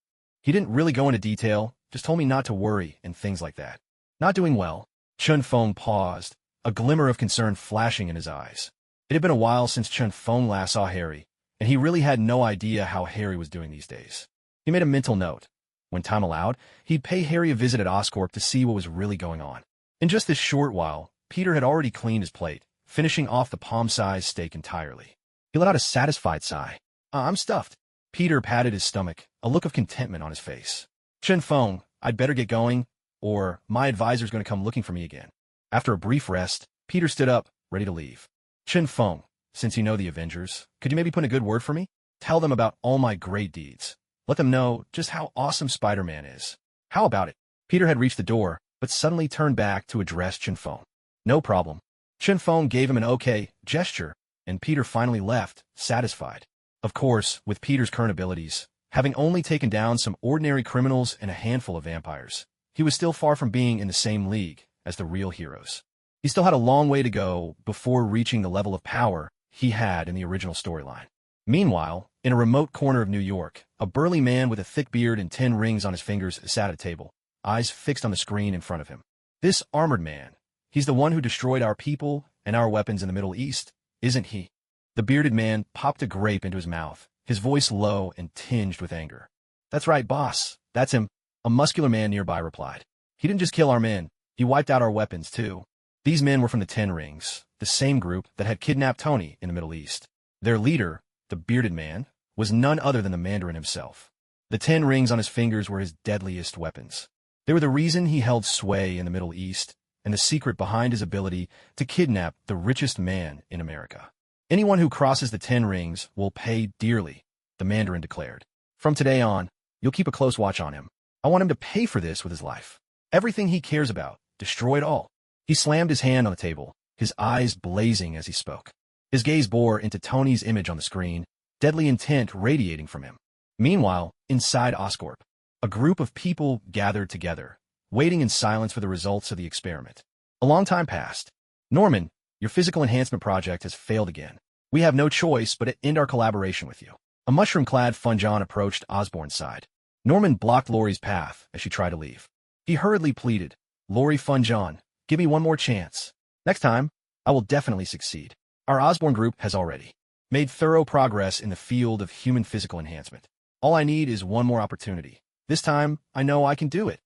He didn't really go into detail, just told me not to worry and things like that. Not doing well. Chun Fong paused, a glimmer of concern flashing in his eyes. It had been a while since Chun Fong last saw Harry, and he really had no idea how Harry was doing these days. He made a mental note. When time allowed, he'd pay Harry a visit at Oscorp to see what was really going on. In just this short while, Peter had already cleaned his plate, finishing off the palm-sized steak entirely. He let out a satisfied sigh. I'm stuffed. Peter patted his stomach, a look of contentment on his face. Chun Fong, I'd better get going, or my advisor's going to come looking for me again. After a brief rest, Peter stood up, ready to leave. Chun Fong, since you know the Avengers, could you maybe put in a good word for me? Tell them about all my great deeds. Let them know just how awesome Spider-Man is. How about it? Peter had reached the door, but suddenly turned back to address Chun Fong. No problem. Chun Fong gave him an okay gesture, and Peter finally left, satisfied. Of course, with Peter's current abilities, having only taken down some ordinary criminals and a handful of vampires, he was still far from being in the same league as the real heroes. He still had a long way to go before reaching the level of power he had in the original storyline. Meanwhile, in a remote corner of New York, a burly man with a thick beard and 10 rings on his fingers sat at a table, eyes fixed on the screen in front of him. This armored man, he's the one who destroyed our people and our weapons in the Middle East, isn't he? The bearded man popped a grape into his mouth, his voice low and tinged with anger. That's right, boss. That's him. A muscular man nearby replied. He didn't just kill our men, he wiped out our weapons, too. These men were from the 10 Rings, the same group that had kidnapped Tony in the Middle East. Their leader, the bearded man, was none other than the Mandarin himself. The 10 rings on his fingers were his deadliest weapons. They were the reason he held sway in the Middle East, and the secret behind his ability to kidnap the richest man in America. Anyone who crosses the 10 rings will pay dearly, the Mandarin declared. From today on, you'll keep a close watch on him. I want him to pay for this with his life. Everything he cares about, destroy it all. He slammed his hand on the table, his eyes blazing as he spoke. His gaze bore into Tony's image on the screen, deadly intent radiating from him. Meanwhile, inside Oscorp, a group of people gathered together, waiting in silence for the results of the experiment. A long time passed. Norman, your physical enhancement project has failed again. We have no choice but to end our collaboration with you. A mushroom-clad Funjon approached Osborne's side. Norman blocked Laurie's path as she tried to leave. He hurriedly pleaded, "Laurie Funjon, give me one more chance. Next time, I will definitely succeed. Our Osborne group has already made thorough progress in the field of human physical enhancement. All I need is one more opportunity. This time, I know I can do it.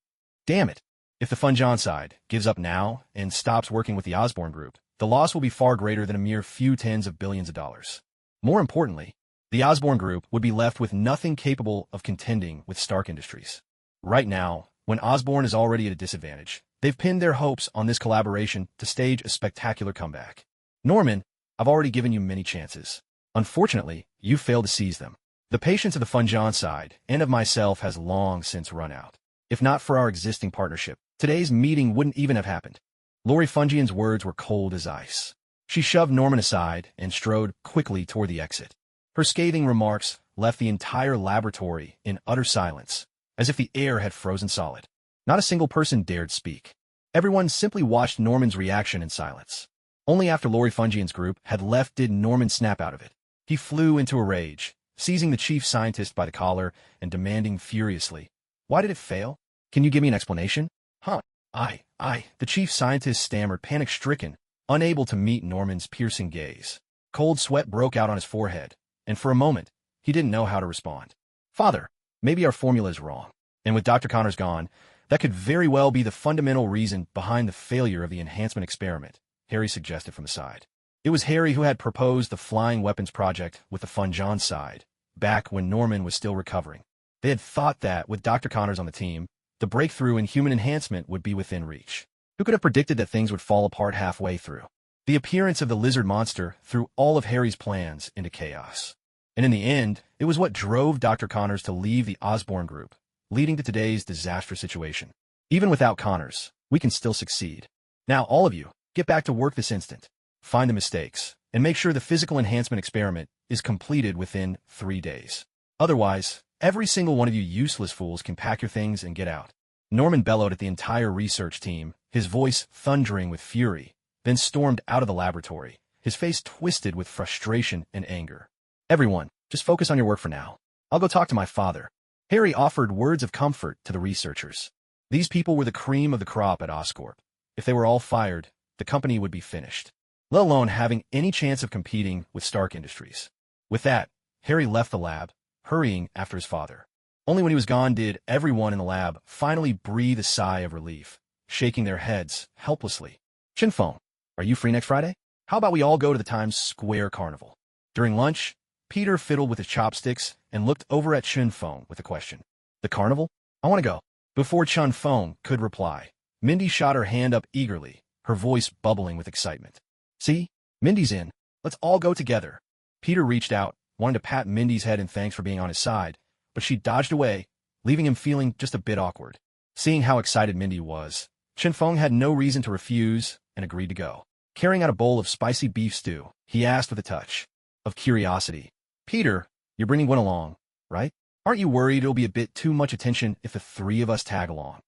Damn it. If the Funjon side gives up now and stops working with the Osborne group, the loss will be far greater than a mere few tens of billions of dollars. More importantly, the Osborne group would be left with nothing capable of contending with Stark Industries. Right now, when Osborne is already at a disadvantage, they've pinned their hopes on this collaboration to stage a spectacular comeback. Norman, I've already given you many chances. Unfortunately, you failed to seize them. The patience of the Funjon side and of myself has long since run out. If not for our existing partnership, today's meeting wouldn't even have happened." Laurie Fungian's words were cold as ice. She shoved Norman aside and strode quickly toward the exit. Her scathing remarks left the entire laboratory in utter silence, as if the air had frozen solid. Not a single person dared speak. Everyone simply watched Norman's reaction in silence. Only after Laurie Fungian's group had left did Norman snap out of it. He flew into a rage, seizing the chief scientist by the collar and demanding furiously, "Why did it fail? Can you give me an explanation?" "Huh, the chief scientist stammered, panic-stricken, unable to meet Norman's piercing gaze. Cold sweat broke out on his forehead, and for a moment, he didn't know how to respond. "Father, maybe our formula is wrong. And with Dr. Connors gone, that could very well be the fundamental reason behind the failure of the enhancement experiment," Harry suggested from the side. It was Harry who had proposed the flying weapons project with the Funjon side, back when Norman was still recovering. They had thought that, with Dr. Connors on the team, the breakthrough in human enhancement would be within reach. Who could have predicted that things would fall apart halfway through? The appearance of the lizard monster threw all of Harry's plans into chaos. And in the end, it was what drove Dr. Connors to leave the Osborne group, leading to today's disastrous situation. Even without Connors, we can still succeed. Now, all of you, get back to work this instant. Find the mistakes, and make sure the physical enhancement experiment is completed within 3 days. Otherwise, every single one of you useless fools can pack your things and get out." Norman bellowed at the entire research team, his voice thundering with fury, then stormed out of the laboratory, his face twisted with frustration and anger. "Everyone, just focus on your work for now. I'll go talk to my father." Harry offered words of comfort to the researchers. These people were the cream of the crop at Oscorp. If they were all fired, the company would be finished, let alone having any chance of competing with Stark Industries. With that, Harry left the lab, hurrying after his father. Only when he was gone did everyone in the lab finally breathe a sigh of relief, shaking their heads helplessly. "Shinfeng, are you free next Friday? How about we all go to the Times Square Carnival?" During lunch, Peter fiddled with his chopsticks and looked over at Shinfeng with a question. "The carnival? I want to go." Before Chunfeng could reply, Mindy shot her hand up eagerly, her voice bubbling with excitement. "See? Mindy's in. Let's all go together." Peter reached out, wanting to pat Mindy's head in thanks for being on his side, but she dodged away, leaving him feeling just a bit awkward. Seeing how excited Mindy was, Shinfeng had no reason to refuse and agreed to go. Carrying out a bowl of spicy beef stew, he asked with a touch of curiosity, "Peter, you're bringing Gwen along, right? Aren't you worried it'll be a bit too much attention if the 3 of us tag along?"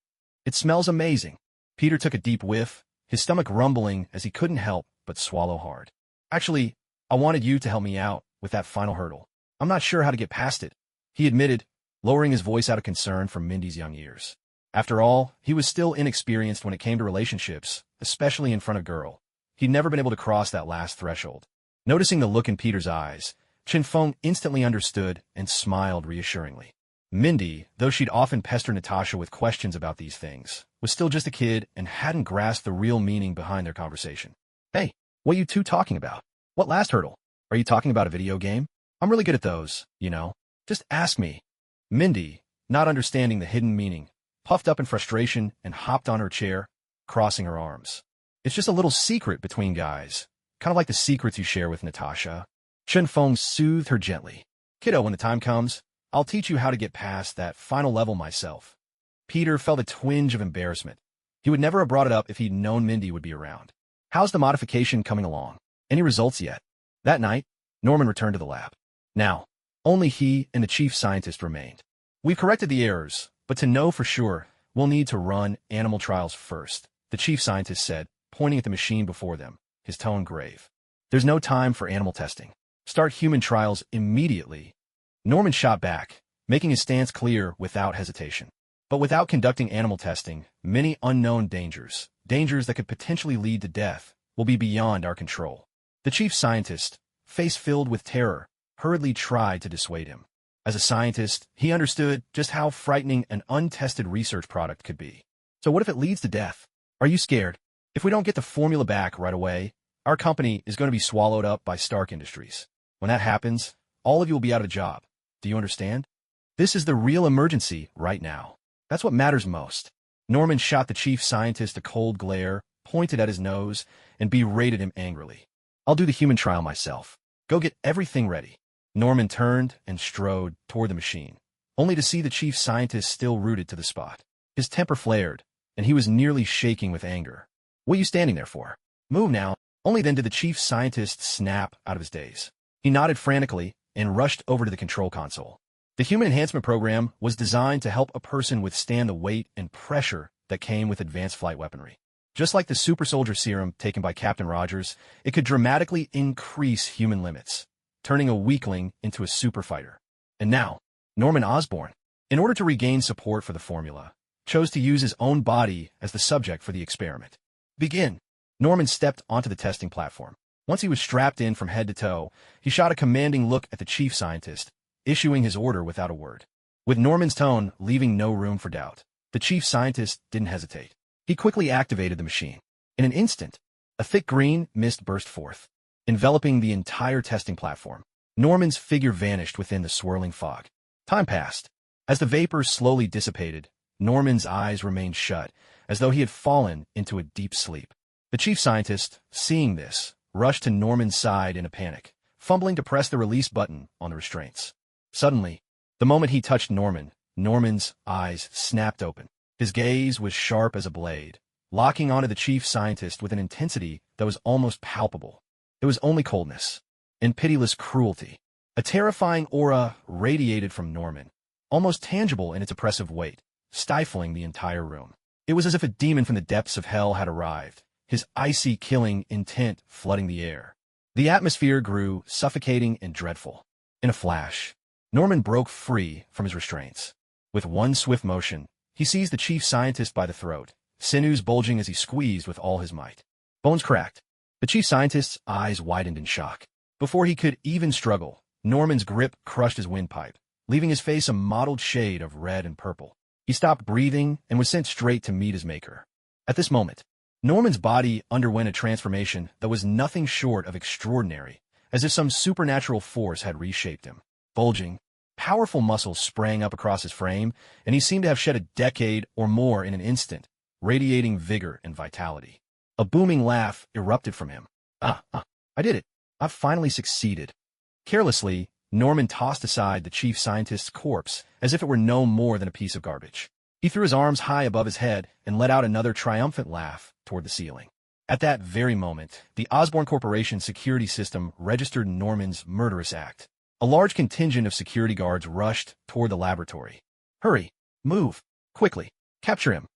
"It smells amazing." Peter took a deep whiff, his stomach rumbling as he couldn't help but swallow hard. "Actually, I wanted you to help me out with that final hurdle. I'm not sure how to get past it," he admitted, lowering his voice out of concern for Mindy's young ears. After all, he was still inexperienced when it came to relationships, especially in front of a girl. He'd never been able to cross that last threshold. Noticing the look in Peter's eyes, Chinfeng instantly understood and smiled reassuringly. Mindy, though she'd often pester Natasha with questions about these things, was still just a kid and hadn't grasped the real meaning behind their conversation. "Hey, what are you two talking about? What last hurdle? Are you talking about a video game? I'm really good at those, you know. Just ask me." Mindy, not understanding the hidden meaning, puffed up in frustration and hopped on her chair, crossing her arms. "It's just a little secret between guys, kind of like the secrets you share with Natasha." Chinfeng soothed her gently. "Kiddo, when the time comes, I'll teach you how to get past that final level myself." Peter felt a twinge of embarrassment. He would never have brought it up if he'd known Mindy would be around. "How's the modification coming along? Any results yet?" That night, Norman returned to the lab. Now, only he and the chief scientist remained. "We've corrected the errors, but to know for sure, we'll need to run animal trials first," the chief scientist said, pointing at the machine before them, his tone grave. "There's no time for animal testing. Start human trials immediately." Norman shot back, making his stance clear without hesitation. But without conducting animal testing, many unknown dangers that could potentially lead to death, will be beyond our control. The chief scientist, face filled with terror, hurriedly tried to dissuade him. As a scientist, he understood just how frightening an untested research product could be. So what if it leads to death? Are you scared? If we don't get the formula back right away, our company is going to be swallowed up by Stark Industries. When that happens, all of you will be out of a job. Do you understand? This is the real emergency right now. That's what matters most. Norman shot the chief scientist a cold glare, pointed at his nose, and berated him angrily. I'll do the human trial myself. Go get everything ready. Norman turned and strode toward the machine, only to see the chief scientist still rooted to the spot. His temper flared, and he was nearly shaking with anger. What are you standing there for? Move now. Only then did the chief scientist snap out of his daze. He nodded frantically and rushed over to the control console. The Human Enhancement Program was designed to help a person withstand the weight and pressure that came with advanced flight weaponry. Just like the super soldier serum taken by Captain Rogers, it could dramatically increase human limits, turning a weakling into a super fighter. And now, Norman Osborn, in order to regain support for the formula, chose to use his own body as the subject for the experiment. Begin. Norman stepped onto the testing platform. Once he was strapped in from head to toe, he shot a commanding look at the chief scientist, issuing his order without a word. With Norman's tone leaving no room for doubt, the chief scientist didn't hesitate. He quickly activated the machine. In an instant, a thick green mist burst forth, enveloping the entire testing platform. Norman's figure vanished within the swirling fog. Time passed. As the vapors slowly dissipated, Norman's eyes remained shut, as though he had fallen into a deep sleep. The chief scientist, seeing this, rushed to Norman's side in a panic, fumbling to press the release button on the restraints. Suddenly, the moment he touched Norman, Norman's eyes snapped open. His gaze was sharp as a blade, locking onto the chief scientist with an intensity that was almost palpable. It was only coldness and pitiless cruelty. A terrifying aura radiated from Norman, almost tangible in its oppressive weight, stifling the entire room. It was as if a demon from the depths of hell had arrived, his icy killing intent flooding the air. The atmosphere grew suffocating and dreadful. In a flash, Norman broke free from his restraints. With one swift motion, he seized the chief scientist by the throat, sinews bulging as he squeezed with all his might. Bones cracked. The chief scientist's eyes widened in shock. Before he could even struggle, Norman's grip crushed his windpipe, leaving his face a mottled shade of red and purple. He stopped breathing and was sent straight to meet his maker. At this moment, Norman's body underwent a transformation that was nothing short of extraordinary, as if some supernatural force had reshaped him. Bulging, powerful muscles sprang up across his frame, and he seemed to have shed a decade or more in an instant, radiating vigor and vitality. A booming laugh erupted from him. I did it. I've finally succeeded. Carelessly, Norman tossed aside the chief scientist's corpse as if it were no more than a piece of garbage. He threw his arms high above his head and let out another triumphant laugh toward the ceiling. At that very moment, the Osborn Corporation security system registered Norman's murderous act. A large contingent of security guards rushed toward the laboratory. Hurry! Move! Quickly! Capture him!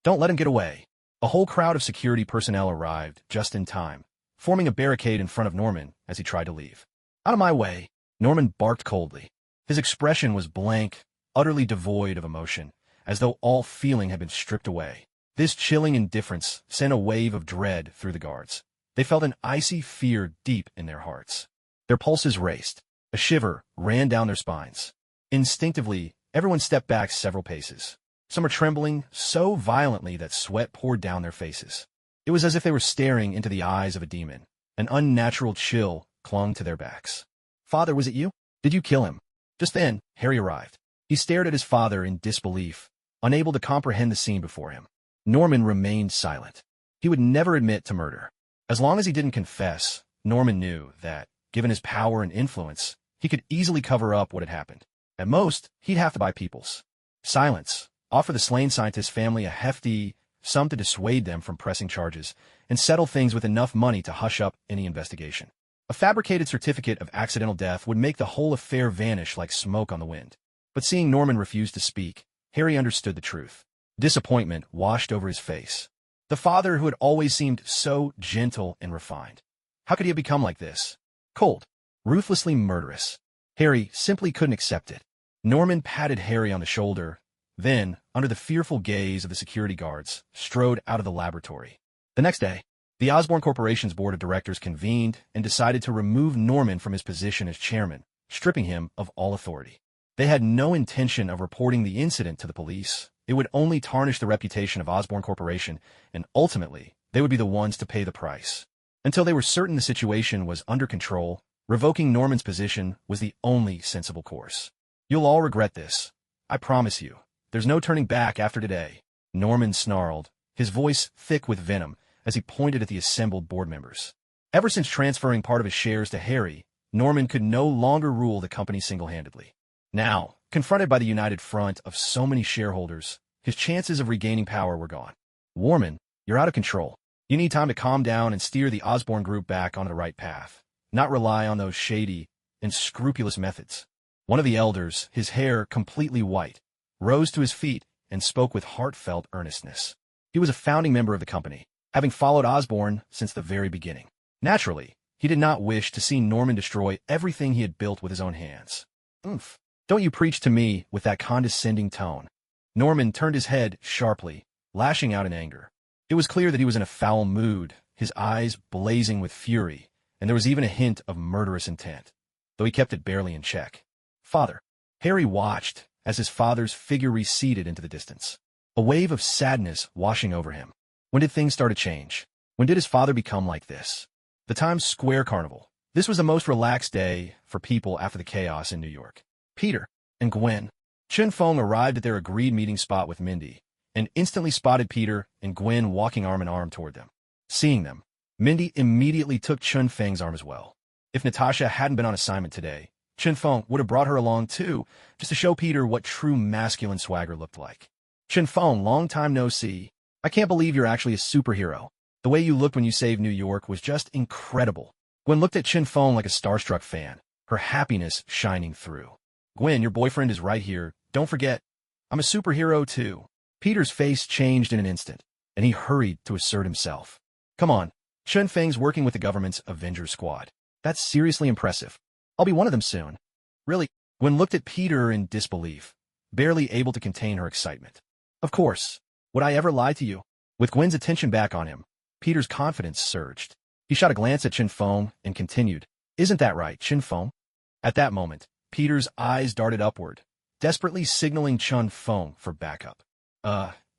Don't let him get away! A whole crowd of security personnel arrived just in time, forming a barricade in front of Norman as he tried to leave. Out of my way! Norman barked coldly. His expression was blank, utterly devoid of emotion, as though all feeling had been stripped away. This chilling indifference sent a wave of dread through the guards. They felt an icy fear deep in their hearts. Their pulses raced. A shiver ran down their spines. Instinctively, everyone stepped back several paces. Some were trembling so violently that sweat poured down their faces. It was as if they were staring into the eyes of a demon. An unnatural chill clung to their backs. Father, was it you? Did you kill him? Just then, Harry arrived. He stared at his father in disbelief, unable to comprehend the scene before him. Norman remained silent. He would never admit to murder. As long as he didn't confess, Norman knew that, given his power and influence, he could easily cover up what had happened. At most, he'd have to buy people's silence, offer the slain scientist's family a hefty sum to dissuade them from pressing charges, and settle things with enough money to hush up any investigation. A fabricated certificate of accidental death would make the whole affair vanish like smoke on the wind. But seeing Norman refuse to speak, Harry understood the truth. Disappointment washed over his face. The father who had always seemed so gentle and refined. How could he have become like this? Cold, ruthlessly murderous. Harry simply couldn't accept it. Norman patted Harry on the shoulder, then, under the fearful gaze of the security guards, strode out of the laboratory. The next day, the Osborne Corporation's board of directors convened and decided to remove Norman from his position as chairman, stripping him of all authority. They had no intention of reporting the incident to the police. It would only tarnish the reputation of Osborne Corporation, and ultimately, they would be the ones to pay the price. Until they were certain the situation was under control, revoking Norman's position was the only sensible course. You'll all regret this. I promise you. There's no turning back after today. Norman snarled, his voice thick with venom, as he pointed at the assembled board members. Ever since transferring part of his shares to Harry, Norman could no longer rule the company single-handedly. Now, confronted by the united front of so many shareholders, his chances of regaining power were gone. Warman, you're out of control. You need time to calm down and steer the Osborne Group back on the right path, not rely on those shady and scrupulous methods. One of the elders, his hair completely white, rose to his feet and spoke with heartfelt earnestness. He was a founding member of the company, having followed Osborne since the very beginning. Naturally, he did not wish to see Norman destroy everything he had built with his own hands. Oomph. Don't you preach to me with that condescending tone. Norman turned his head sharply, lashing out in anger. It was clear that he was in a foul mood, his eyes blazing with fury, and there was even a hint of murderous intent, though he kept it barely in check. Father. Harry watched as his father's figure receded into the distance, a wave of sadness washing over him. When did things start to change? When did his father become like this? The Times Square Carnival. This was the most relaxed day for people after the chaos in New York. Peter and Gwen. Chen Feng arrived at their agreed meeting spot with Mindy, and instantly spotted Peter and Gwen walking arm in arm toward them. Seeing them, Mindy immediately took Chen Feng's arm as well. If Natasha hadn't been on assignment today, Chen Feng would have brought her along too, just to show Peter what true masculine swagger looked like. Chen Feng, long time no see. I can't believe you're actually a superhero. The way you looked when you saved New York was just incredible. Gwen looked at Chen Feng like a starstruck fan, her happiness shining through. Gwen, your boyfriend is right here. Don't forget, I'm a superhero too. Peter's face changed in an instant, and he hurried to assert himself. Come on, Chen Feng's working with the government's Avengers Squad. That's seriously impressive. I'll be one of them soon. Really? Gwen looked at Peter in disbelief, barely able to contain her excitement. Of course. Would I ever lie to you? With Gwen's attention back on him, Peter's confidence surged. He shot a glance at Chen Feng and continued, Isn't that right, Chen Feng? At that moment, Peter's eyes darted upward, desperately signaling Chen Feng for backup.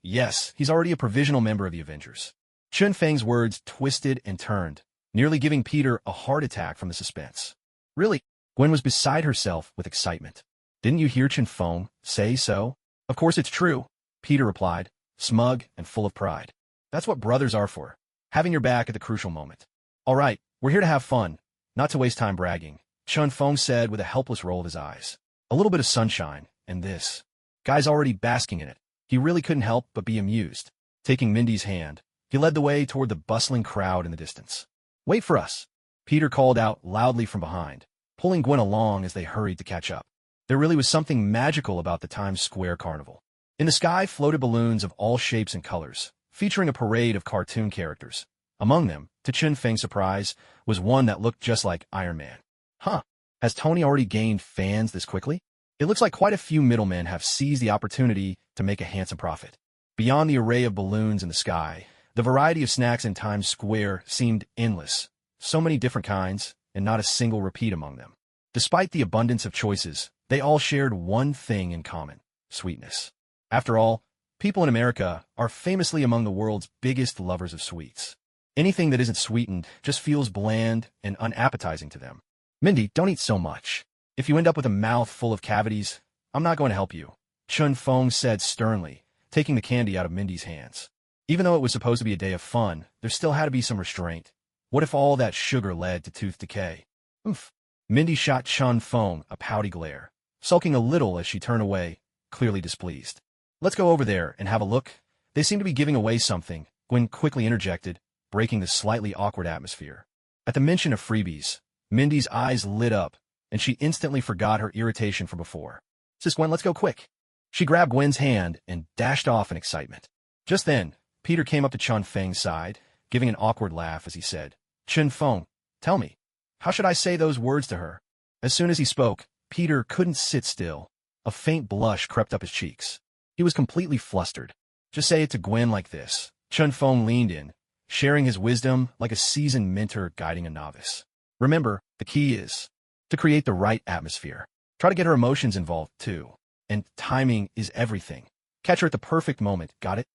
Yes, he's already a provisional member of the Avengers. Chen Feng's words twisted and turned, nearly giving Peter a heart attack from the suspense. Really? Gwen was beside herself with excitement. Didn't you hear Chen Feng say so? Of course it's true, Peter replied, smug and full of pride. That's what brothers are for, having your back at the crucial moment. All right, we're here to have fun, not to waste time bragging, Chen Feng said with a helpless roll of his eyes. A little bit of sunshine, and this. Guy's already basking in it. He really couldn't help but be amused. Taking Mindy's hand, he led the way toward the bustling crowd in the distance. Wait for us, Peter called out loudly from behind, pulling Gwen along as they hurried to catch up. There really was something magical about the Times Square Carnival. In the sky floated balloons of all shapes and colors, featuring a parade of cartoon characters. Among them, to Chen Feng's surprise, was one that looked just like Iron Man. Huh, has Tony already gained fans this quickly? It looks like quite a few middlemen have seized the opportunity to make a handsome profit. Beyond the array of balloons in the sky, the variety of snacks in Times Square seemed endless. So many different kinds, and not a single repeat among them. Despite the abundance of choices, they all shared one thing in common: sweetness. After all, people in America are famously among the world's biggest lovers of sweets. Anything that isn't sweetened just feels bland and unappetizing to them. Mindy, don't eat so much. If you end up with a mouth full of cavities, I'm not going to help you, Chen Feng said sternly, taking the candy out of Mindy's hands. Even though it was supposed to be a day of fun, there still had to be some restraint. What if all that sugar led to tooth decay? Oomph. Mindy shot Chen Feng a pouty glare, sulking a little as she turned away, clearly displeased. Let's go over there and have a look. They seem to be giving away something, Gwen quickly interjected, breaking the slightly awkward atmosphere. At the mention of freebies, Mindy's eyes lit up, and she instantly forgot her irritation from before. Sis Gwen, let's go quick. She grabbed Gwen's hand and dashed off in excitement. Just then, Peter came up to Chen Feng's side, giving an awkward laugh as he said, Chen Feng, tell me, how should I say those words to her? As soon as he spoke, Peter couldn't sit still. A faint blush crept up his cheeks. He was completely flustered. Just say it to Gwen like this. Chun Feng leaned in, sharing his wisdom like a seasoned mentor guiding a novice. Remember, the key is to create the right atmosphere. Try to get her emotions involved, too. And timing is everything. Catch her at the perfect moment, got it?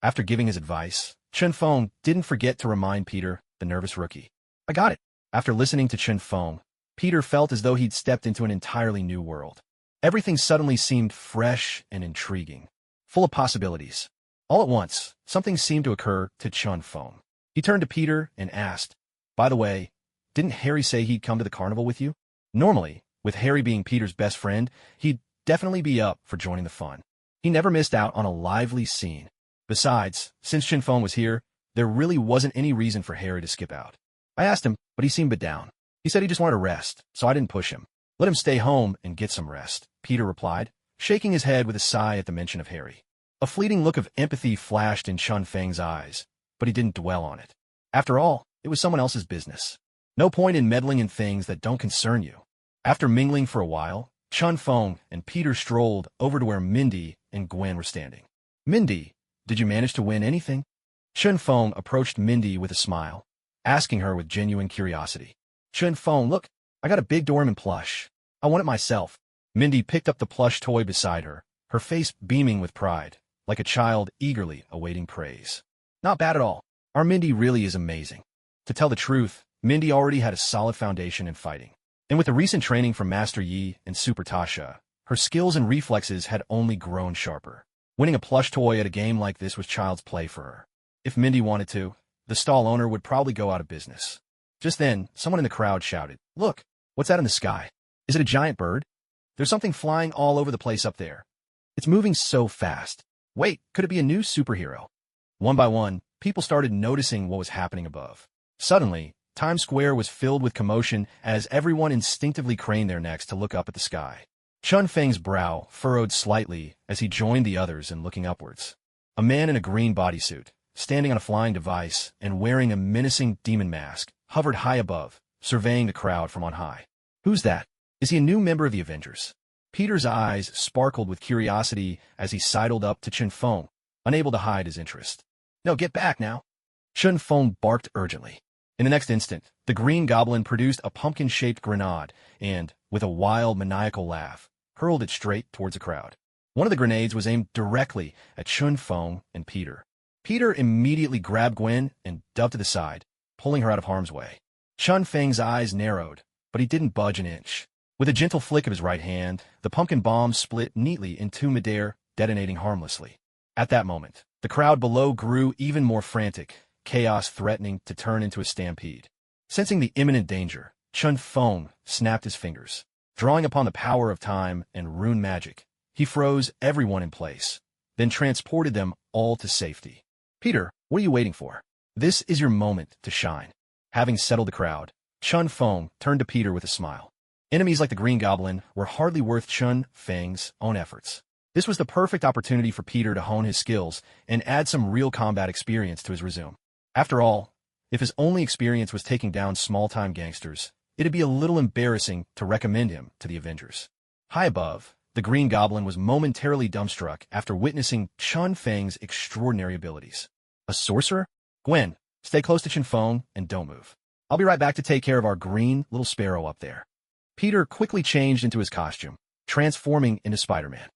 After giving his advice, Chun Feng didn't forget to remind Peter, the nervous rookie. I got it. After listening to Chun Feng, Peter felt as though he'd stepped into an entirely new world. Everything suddenly seemed fresh and intriguing, full of possibilities. All at once, something seemed to occur to Chun Feng. He turned to Peter and asked, by the way, didn't Harry say he'd come to the carnival with you? Normally, with Harry being Peter's best friend, he'd definitely be up for joining the fun. He never missed out on a lively scene. Besides, since Chun Feng was here, there really wasn't any reason for Harry to skip out. I asked him, but he seemed bit down. He said he just wanted to rest, so I didn't push him. Let him stay home and get some rest, Peter replied, shaking his head with a sigh at the mention of Harry. A fleeting look of empathy flashed in Chun Feng's eyes, but he didn't dwell on it. After all, it was someone else's business. No point in meddling in things that don't concern you. After mingling for a while, Chun Feng and Peter strolled over to where Mindy and Gwen were standing. Mindy, did you manage to win anything? Chun Feng approached Mindy with a smile, asking her with genuine curiosity. Chun Feng, look, I got a big Doraemon plush. I want it myself. Mindy picked up the plush toy beside her, her face beaming with pride, like a child eagerly awaiting praise. Not bad at all. Our Mindy really is amazing. To tell the truth, Mindy already had a solid foundation in fighting. And with the recent training from Master Yi and Super Tasha, her skills and reflexes had only grown sharper. Winning a plush toy at a game like this was child's play for her. If Mindy wanted to, the stall owner would probably go out of business. Just then, someone in the crowd shouted, "Look, what's that in the sky? Is it a giant bird? There's something flying all over the place up there. It's moving so fast. Wait, could it be a new superhero?" One by one, people started noticing what was happening above. Suddenly, Times Square was filled with commotion as everyone instinctively craned their necks to look up at the sky. Chun Feng's brow furrowed slightly as he joined the others in looking upwards. A man in a green bodysuit, standing on a flying device and wearing a menacing demon mask, hovered high above, surveying the crowd from on high. Who's that? Is he a new member of the Avengers? Peter's eyes sparkled with curiosity as he sidled up to Chun Feng, unable to hide his interest. No, get back now. Chun Feng barked urgently. In the next instant, the Green Goblin produced a pumpkin-shaped grenade and, with a wild, maniacal laugh, hurled it straight towards the crowd. One of the grenades was aimed directly at Chun Feng and Peter. Peter immediately grabbed Gwen and dubbed to the side, pulling her out of harm's way. Chun Feng's eyes narrowed, but he didn't budge an inch. With a gentle flick of his right hand, the pumpkin bomb split neatly in two midair, detonating harmlessly. At that moment, the crowd below grew even more frantic, chaos threatening to turn into a stampede. Sensing the imminent danger, Chun Feng snapped his fingers. Drawing upon the power of time and rune magic, he froze everyone in place, then transported them all to safety. Peter, what are you waiting for? This is your moment to shine. Having settled the crowd, Chun Feng turned to Peter with a smile. Enemies like the Green Goblin were hardly worth Chun Feng's own efforts. This was the perfect opportunity for Peter to hone his skills and add some real combat experience to his resume. After all, if his only experience was taking down small-time gangsters, it'd be a little embarrassing to recommend him to the Avengers. High above, the Green Goblin was momentarily dumbstruck after witnessing Chun Feng's extraordinary abilities. A sorcerer? Gwen, stay close to Chun Feng and don't move. I'll be right back to take care of our green little sparrow up there. Peter quickly changed into his costume, transforming into Spider-Man.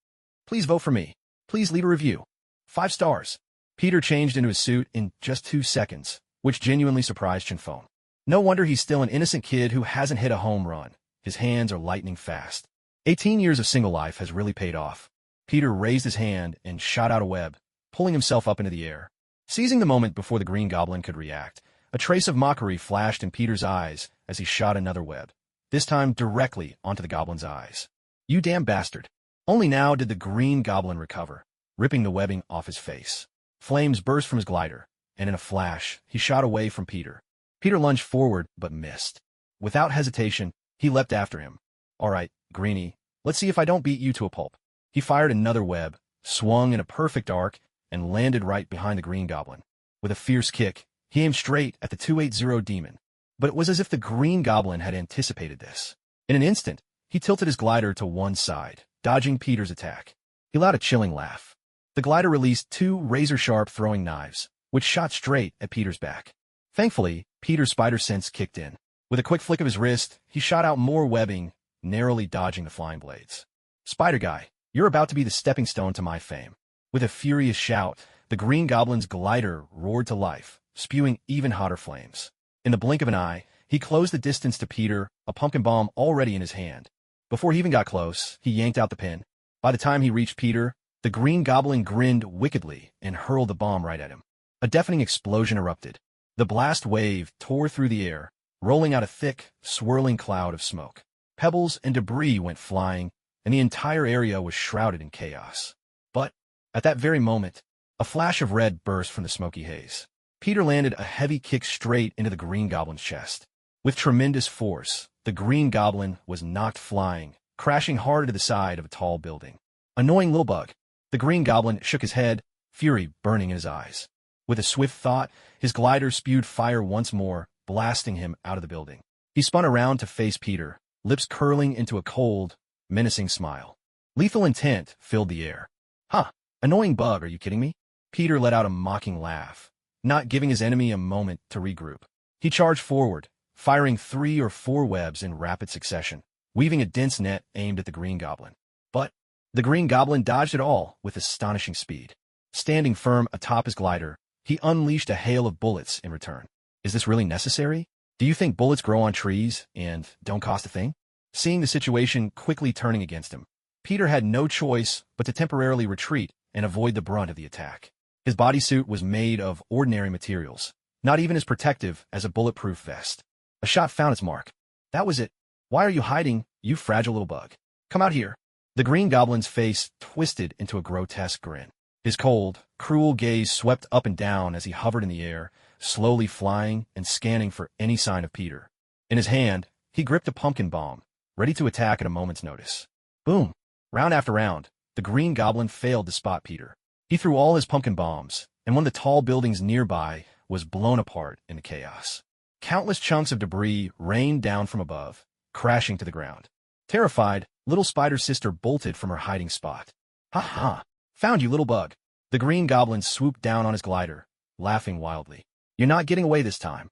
Please vote for me. Please leave a review. 5 stars. Peter changed into his suit in just 2 seconds, which genuinely surprised Chun Feng. No wonder he's still an innocent kid who hasn't hit a home run. His hands are lightning fast. 18 years of single life has really paid off. Peter raised his hand and shot out a web, pulling himself up into the air. Seizing the moment before the Green Goblin could react, a trace of mockery flashed in Peter's eyes as he shot another web, this time directly onto the Goblin's eyes. You damn bastard. Only now did the Green Goblin recover, ripping the webbing off his face. Flames burst from his glider, and in a flash, he shot away from Peter. Peter lunged forward, but missed. Without hesitation, he leapt after him. All right, Greenie, let's see if I don't beat you to a pulp. He fired another web, swung in a perfect arc, and landed right behind the Green Goblin. With a fierce kick, he aimed straight at the 280 demon. But it was as if the Green Goblin had anticipated this. In an instant, He tilted his glider to one side, dodging Peter's attack. He let out a chilling laugh. The glider released two razor-sharp throwing knives, which shot straight at Peter's back. Thankfully, Peter's spider sense kicked in. With a quick flick of his wrist, he shot out more webbing, narrowly dodging the flying blades. "Spider Guy, you're about to be the stepping stone to my fame." With a furious shout, the Green Goblin's glider roared to life, spewing even hotter flames. In the blink of an eye, he closed the distance to Peter, a pumpkin bomb already in his hand. Before he even got close, he yanked out the pin. By the time he reached Peter, the Green Goblin grinned wickedly and hurled the bomb right at him. A deafening explosion erupted. The blast wave tore through the air, rolling out a thick, swirling cloud of smoke. Pebbles and debris went flying, and the entire area was shrouded in chaos. But, at that very moment, a flash of red burst from the smoky haze. Peter landed a heavy kick straight into the Green Goblin's chest. With tremendous force, the Green Goblin was knocked flying, crashing hard into the side of a tall building. "Annoying little bug." The Green Goblin shook his head, fury burning in his eyes. With a swift thought, his glider spewed fire once more, blasting him out of the building. He spun around to face Peter, lips curling into a cold, menacing smile. Lethal intent filled the air. "Huh, annoying bug, are you kidding me?" Peter let out a mocking laugh, not giving his enemy a moment to regroup. He charged forward, firing 3 or 4 webs in rapid succession, weaving a dense net aimed at the Green Goblin. But the Green Goblin dodged it all with astonishing speed. Standing firm atop his glider, he unleashed a hail of bullets in return. Is this really necessary? Do you think bullets grow on trees and don't cost a thing? Seeing the situation quickly turning against him, Peter had no choice but to temporarily retreat and avoid the brunt of the attack. His bodysuit was made of ordinary materials, not even as protective as a bulletproof vest. A shot found its mark. That was it. "Why are you hiding, you fragile little bug? Come out here." The Green Goblin's face twisted into a grotesque grin. His cold, cruel gaze swept up and down as he hovered in the air, slowly flying and scanning for any sign of Peter. In his hand, he gripped a pumpkin bomb, ready to attack at a moment's notice. Boom! Round after round, the Green Goblin failed to spot Peter. He threw all his pumpkin bombs, and one of the tall buildings nearby was blown apart in the chaos. Countless chunks of debris rained down from above, crashing to the ground. Terrified, little Spider's sister bolted from her hiding spot. "Ha ha! Found you, little bug." The Green Goblin swooped down on his glider, laughing wildly. "You're not getting away this time."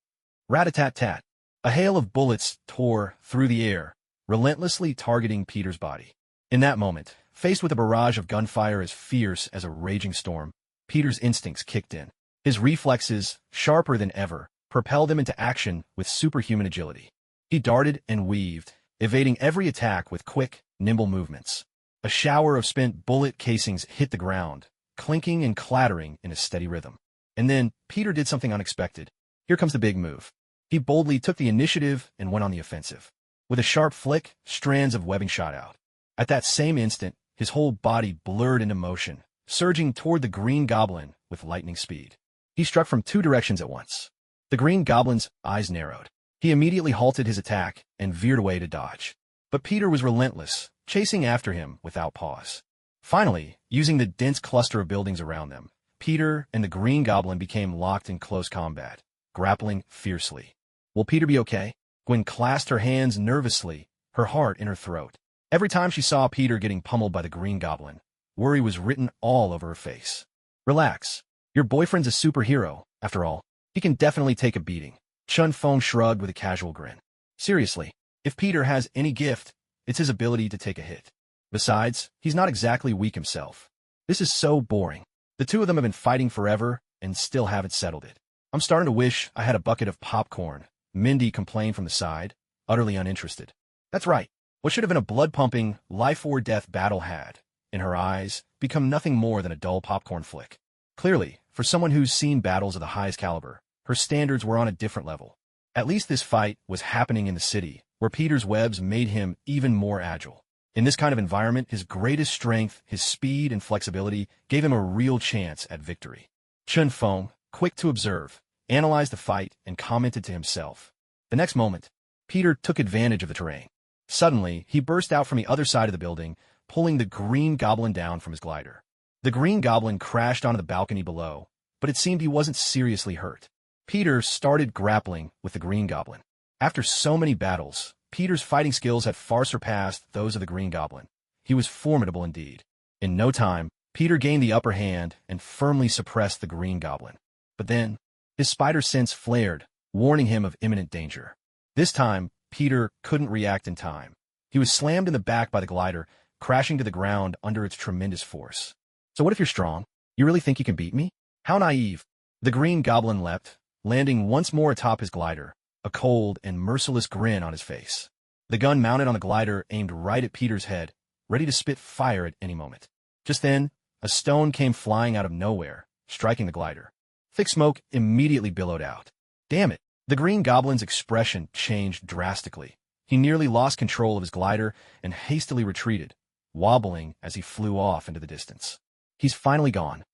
Rat-a-tat-tat. A hail of bullets tore through the air, relentlessly targeting Peter's body. In that moment, faced with a barrage of gunfire as fierce as a raging storm, Peter's instincts kicked in. His reflexes, sharper than ever, propelled him into action with superhuman agility. He darted and weaved, evading every attack with quick, nimble movements. A shower of spent bullet casings hit the ground, clinking and clattering in a steady rhythm. And then, Peter did something unexpected. Here comes the big move. He boldly took the initiative and went on the offensive. With a sharp flick, strands of webbing shot out. At that same instant, his whole body blurred into motion, surging toward the Green Goblin with lightning speed. He struck from 2 directions at once. The Green Goblin's eyes narrowed. He immediately halted his attack and veered away to dodge. But Peter was relentless, chasing after him without pause. Finally, using the dense cluster of buildings around them, Peter and the Green Goblin became locked in close combat, grappling fiercely. "Will Peter be okay?" Gwen clasped her hands nervously, her heart in her throat. Every time she saw Peter getting pummeled by the Green Goblin, worry was written all over her face. "Relax. Your boyfriend's a superhero, after all. He can definitely take a beating." Chun Feng shrugged with a casual grin. "Seriously, if Peter has any gift, it's his ability to take a hit. Besides, he's not exactly weak himself. This is so boring. The two of them have been fighting forever and still haven't settled it. I'm starting to wish I had a bucket of popcorn," Mindy complained from the side, utterly uninterested. That's right. What should have been a blood-pumping, life-or-death battle had, in her eyes, become nothing more than a dull popcorn flick. Clearly, for someone who's seen battles of the highest caliber, her standards were on a different level. At least this fight was happening in the city, where Peter's webs made him even more agile. In this kind of environment, his greatest strength, his speed and flexibility, gave him a real chance at victory. Chun Feng, quick to observe, analyzed the fight and commented to himself. The next moment, Peter took advantage of the terrain. Suddenly, he burst out from the other side of the building, pulling the Green Goblin down from his glider. The Green Goblin crashed onto the balcony below, but it seemed he wasn't seriously hurt. Peter started grappling with the Green Goblin. After so many battles, Peter's fighting skills had far surpassed those of the Green Goblin. He was formidable indeed. In no time, Peter gained the upper hand and firmly suppressed the Green Goblin. But then, his spider sense flared, warning him of imminent danger. This time, Peter couldn't react in time. He was slammed in the back by the glider, crashing to the ground under its tremendous force. So what if you're strong? You really think you can beat me? How naive. The Green Goblin leapt, landing once more atop his glider, a cold and merciless grin on his face. The gun mounted on the glider aimed right at Peter's head, ready to spit fire at any moment. Just then, a stone came flying out of nowhere, striking the glider. Thick smoke immediately billowed out. Damn it! The Green Goblin's expression changed drastically. He nearly lost control of his glider and hastily retreated, wobbling as he flew off into the distance. He's finally gone.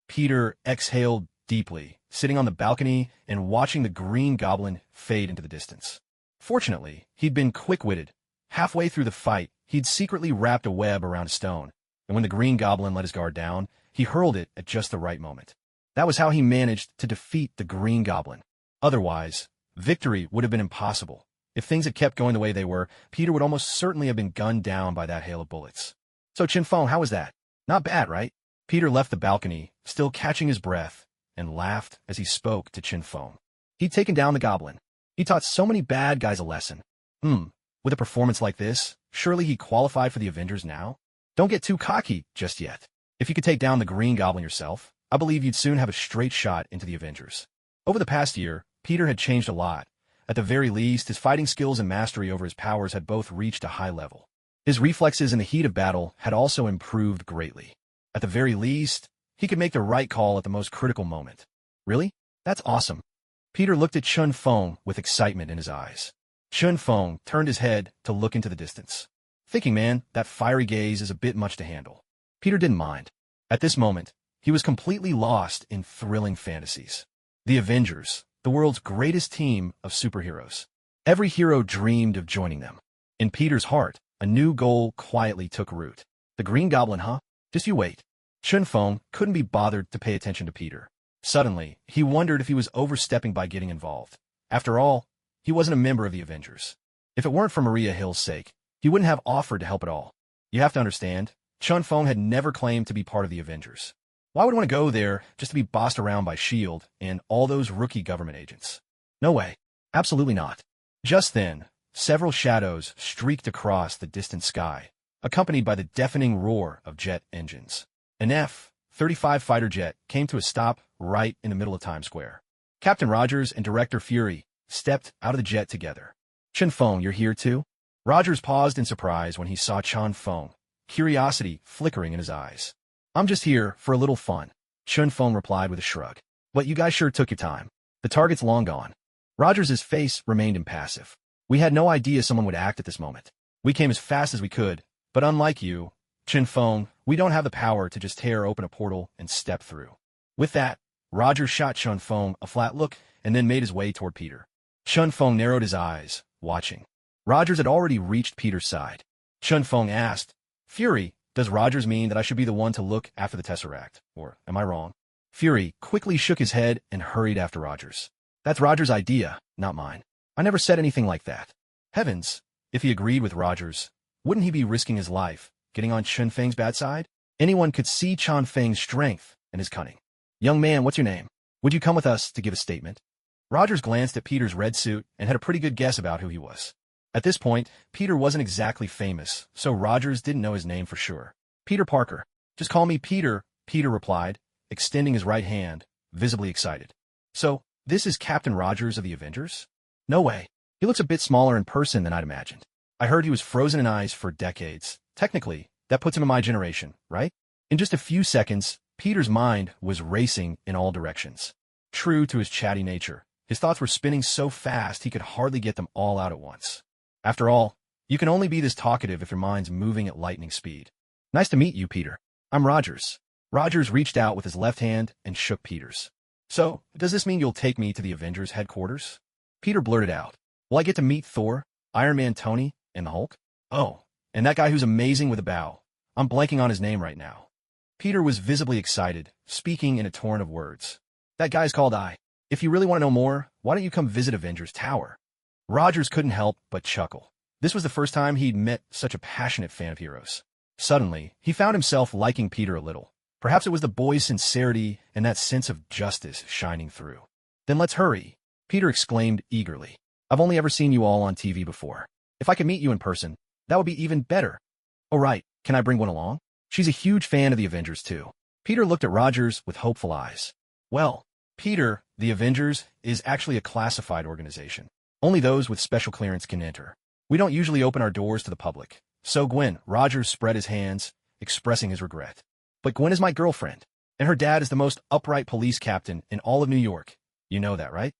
Peter exhaled deeply, sitting on the balcony and watching the Green Goblin fade into the distance. Fortunately, he'd been quick-witted. Halfway through the fight, he'd secretly wrapped a web around a stone, and when the Green Goblin let his guard down, he hurled it at just the right moment. That was how he managed to defeat the Green Goblin. Otherwise, victory would have been impossible. If things had kept going the way they were, Peter would almost certainly have been gunned down by that hail of bullets. So Chinfeng, how was that? Not bad, right? Peter left the balcony, still catching his breath, and laughed as he spoke to Chinfeng. He'd taken down the goblin. He taught so many bad guys a lesson. With a performance like this, surely he qualified for the Avengers now? Don't get too cocky just yet. If you could take down the Green Goblin yourself, I believe you'd soon have a straight shot into the Avengers. Over the past year, Peter had changed a lot. At the very least, his fighting skills and mastery over his powers had both reached a high level. His reflexes in the heat of battle had also improved greatly. At the very least, he could make the right call at the most critical moment. Really? That's awesome. Peter looked at Chun Feng with excitement in his eyes. Chun Feng turned his head to look into the distance. Thinking, man, that fiery gaze is a bit much to handle. Peter didn't mind. At this moment, he was completely lost in thrilling fantasies. The Avengers, the world's greatest team of superheroes. Every hero dreamed of joining them. In Peter's heart, a new goal quietly took root. The Green Goblin, huh? Just you wait. Chun Feng couldn't be bothered to pay attention to Peter. Suddenly, he wondered if he was overstepping by getting involved. After all, he wasn't a member of the Avengers. If it weren't for Maria Hill's sake, he wouldn't have offered to help at all. You have to understand, Chun Feng had never claimed to be part of the Avengers. Why would he want to go there just to be bossed around by S.H.I.E.L.D. and all those rookie government agents? No way. Absolutely not. Just then, several shadows streaked across the distant sky, accompanied by the deafening roar of jet engines. An F-35 fighter jet came to a stop right in the middle of Times Square. Captain Rogers and Director Fury stepped out of the jet together. Chun Feng, you're here too? Rogers paused in surprise when he saw Chun Feng, curiosity flickering in his eyes. I'm just here for a little fun, Chun Feng replied with a shrug. But you guys sure took your time. The target's long gone. Rogers' face remained impassive. We had no idea someone would act at this moment. We came as fast as we could, but unlike you, Chun Feng, we don't have the power to just tear open a portal and step through. With that, Rogers shot Chun Feng a flat look and then made his way toward Peter. Chun Feng narrowed his eyes, watching. Rogers had already reached Peter's side. Chun Feng asked, Fury, does Rogers mean that I should be the one to look after the Tesseract, or am I wrong? Fury quickly shook his head and hurried after Rogers. That's Rogers' idea, not mine. I never said anything like that. Heavens, if he agreed with Rogers, wouldn't he be risking his life, getting on Chun Feng's bad side? Anyone could see Chun Feng's strength and his cunning. Young man, what's your name? Would you come with us to give a statement? Rogers glanced at Peter's red suit and had a pretty good guess about who he was. At this point, Peter wasn't exactly famous, so Rogers didn't know his name for sure. Peter Parker. Just call me Peter, Peter replied, extending his right hand, visibly excited. So, this is Captain Rogers of the Avengers? No way. He looks a bit smaller in person than I'd imagined. I heard he was frozen in ice for decades. Technically, that puts him in my generation, right? In just a few seconds, Peter's mind was racing in all directions. True to his chatty nature, his thoughts were spinning so fast he could hardly get them all out at once. After all, you can only be this talkative if your mind's moving at lightning speed. Nice to meet you, Peter. I'm Rogers. Rogers reached out with his left hand and shook Peter's. So, does this mean you'll take me to the Avengers headquarters? Peter blurted out. Will I get to meet Thor, Iron Man Tony, and the Hulk? Oh, and that guy who's amazing with a bow. I'm blanking on his name right now. Peter was visibly excited, speaking in a torrent of words. That guy's called I. If you really want to know more, why don't you come visit Avengers Tower? Rogers couldn't help but chuckle. This was the first time he'd met such a passionate fan of heroes. Suddenly, he found himself liking Peter a little. Perhaps it was the boy's sincerity and that sense of justice shining through. Then let's hurry, Peter exclaimed eagerly. I've only ever seen you all on TV before. If I could meet you in person, that would be even better. Oh right, can I bring one along? She's a huge fan of the Avengers too. Peter looked at Rogers with hopeful eyes. Well, Peter, the Avengers is actually a classified organization. Only those with special clearance can enter. We don't usually open our doors to the public. So Gwen, Rogers spread his hands, expressing his regret. But Gwen is my girlfriend, and her dad is the most upright police captain in all of New York. You know that, right?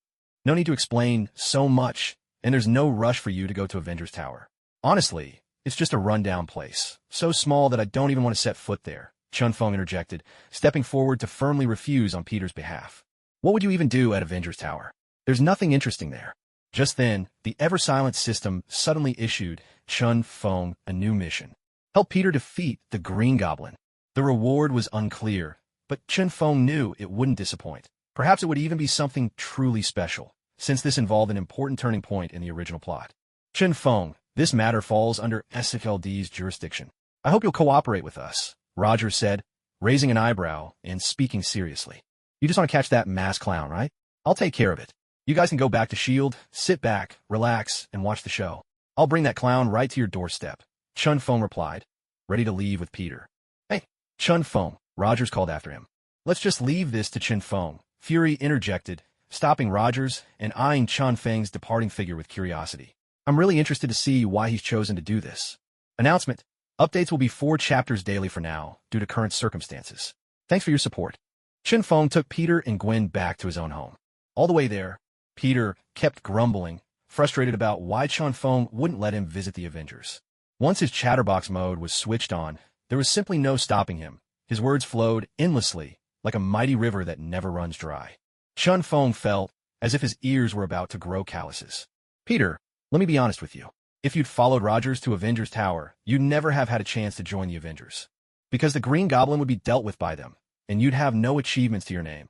No need to explain so much, and there's no rush for you to go to Avengers Tower. Honestly, it's just a rundown place, so small that I don't even want to set foot there, Chun Feng interjected, stepping forward to firmly refuse on Peter's behalf. What would you even do at Avengers Tower? There's nothing interesting there. Just then, the ever-silent system suddenly issued Chun Feng a new mission. Help Peter defeat the Green Goblin. The reward was unclear, but Chun Feng knew it wouldn't disappoint. Perhaps it would even be something truly special, since this involved an important turning point in the original plot. Chun Feng, this matter falls under SFLD's jurisdiction. I hope you'll cooperate with us, Rogers said, raising an eyebrow and speaking seriously. You just want to catch that masked clown, right? I'll take care of it. You guys can go back to S.H.I.E.L.D., sit back, relax, and watch the show. I'll bring that clown right to your doorstep, Chun Feng replied, ready to leave with Peter. Hey, Chun Feng, Rogers called after him. Let's just leave this to Chun Feng, Fury interjected, stopping Rogers and eyeing Chun Feng's departing figure with curiosity. I'm really interested to see why he's chosen to do this. Announcement. Updates will be 4 chapters daily for now, due to current circumstances. Thanks for your support. Chun Feng took Peter and Gwen back to his own home. All the way there, Peter kept grumbling, frustrated about why Chun Feng wouldn't let him visit the Avengers. Once his chatterbox mode was switched on, there was simply no stopping him. His words flowed endlessly, like a mighty river that never runs dry. Chun Feng felt as if his ears were about to grow calluses. Peter, let me be honest with you. If you'd followed Rogers to Avengers Tower, you'd never have had a chance to join the Avengers. Because the Green Goblin would be dealt with by them, and you'd have no achievements to your name.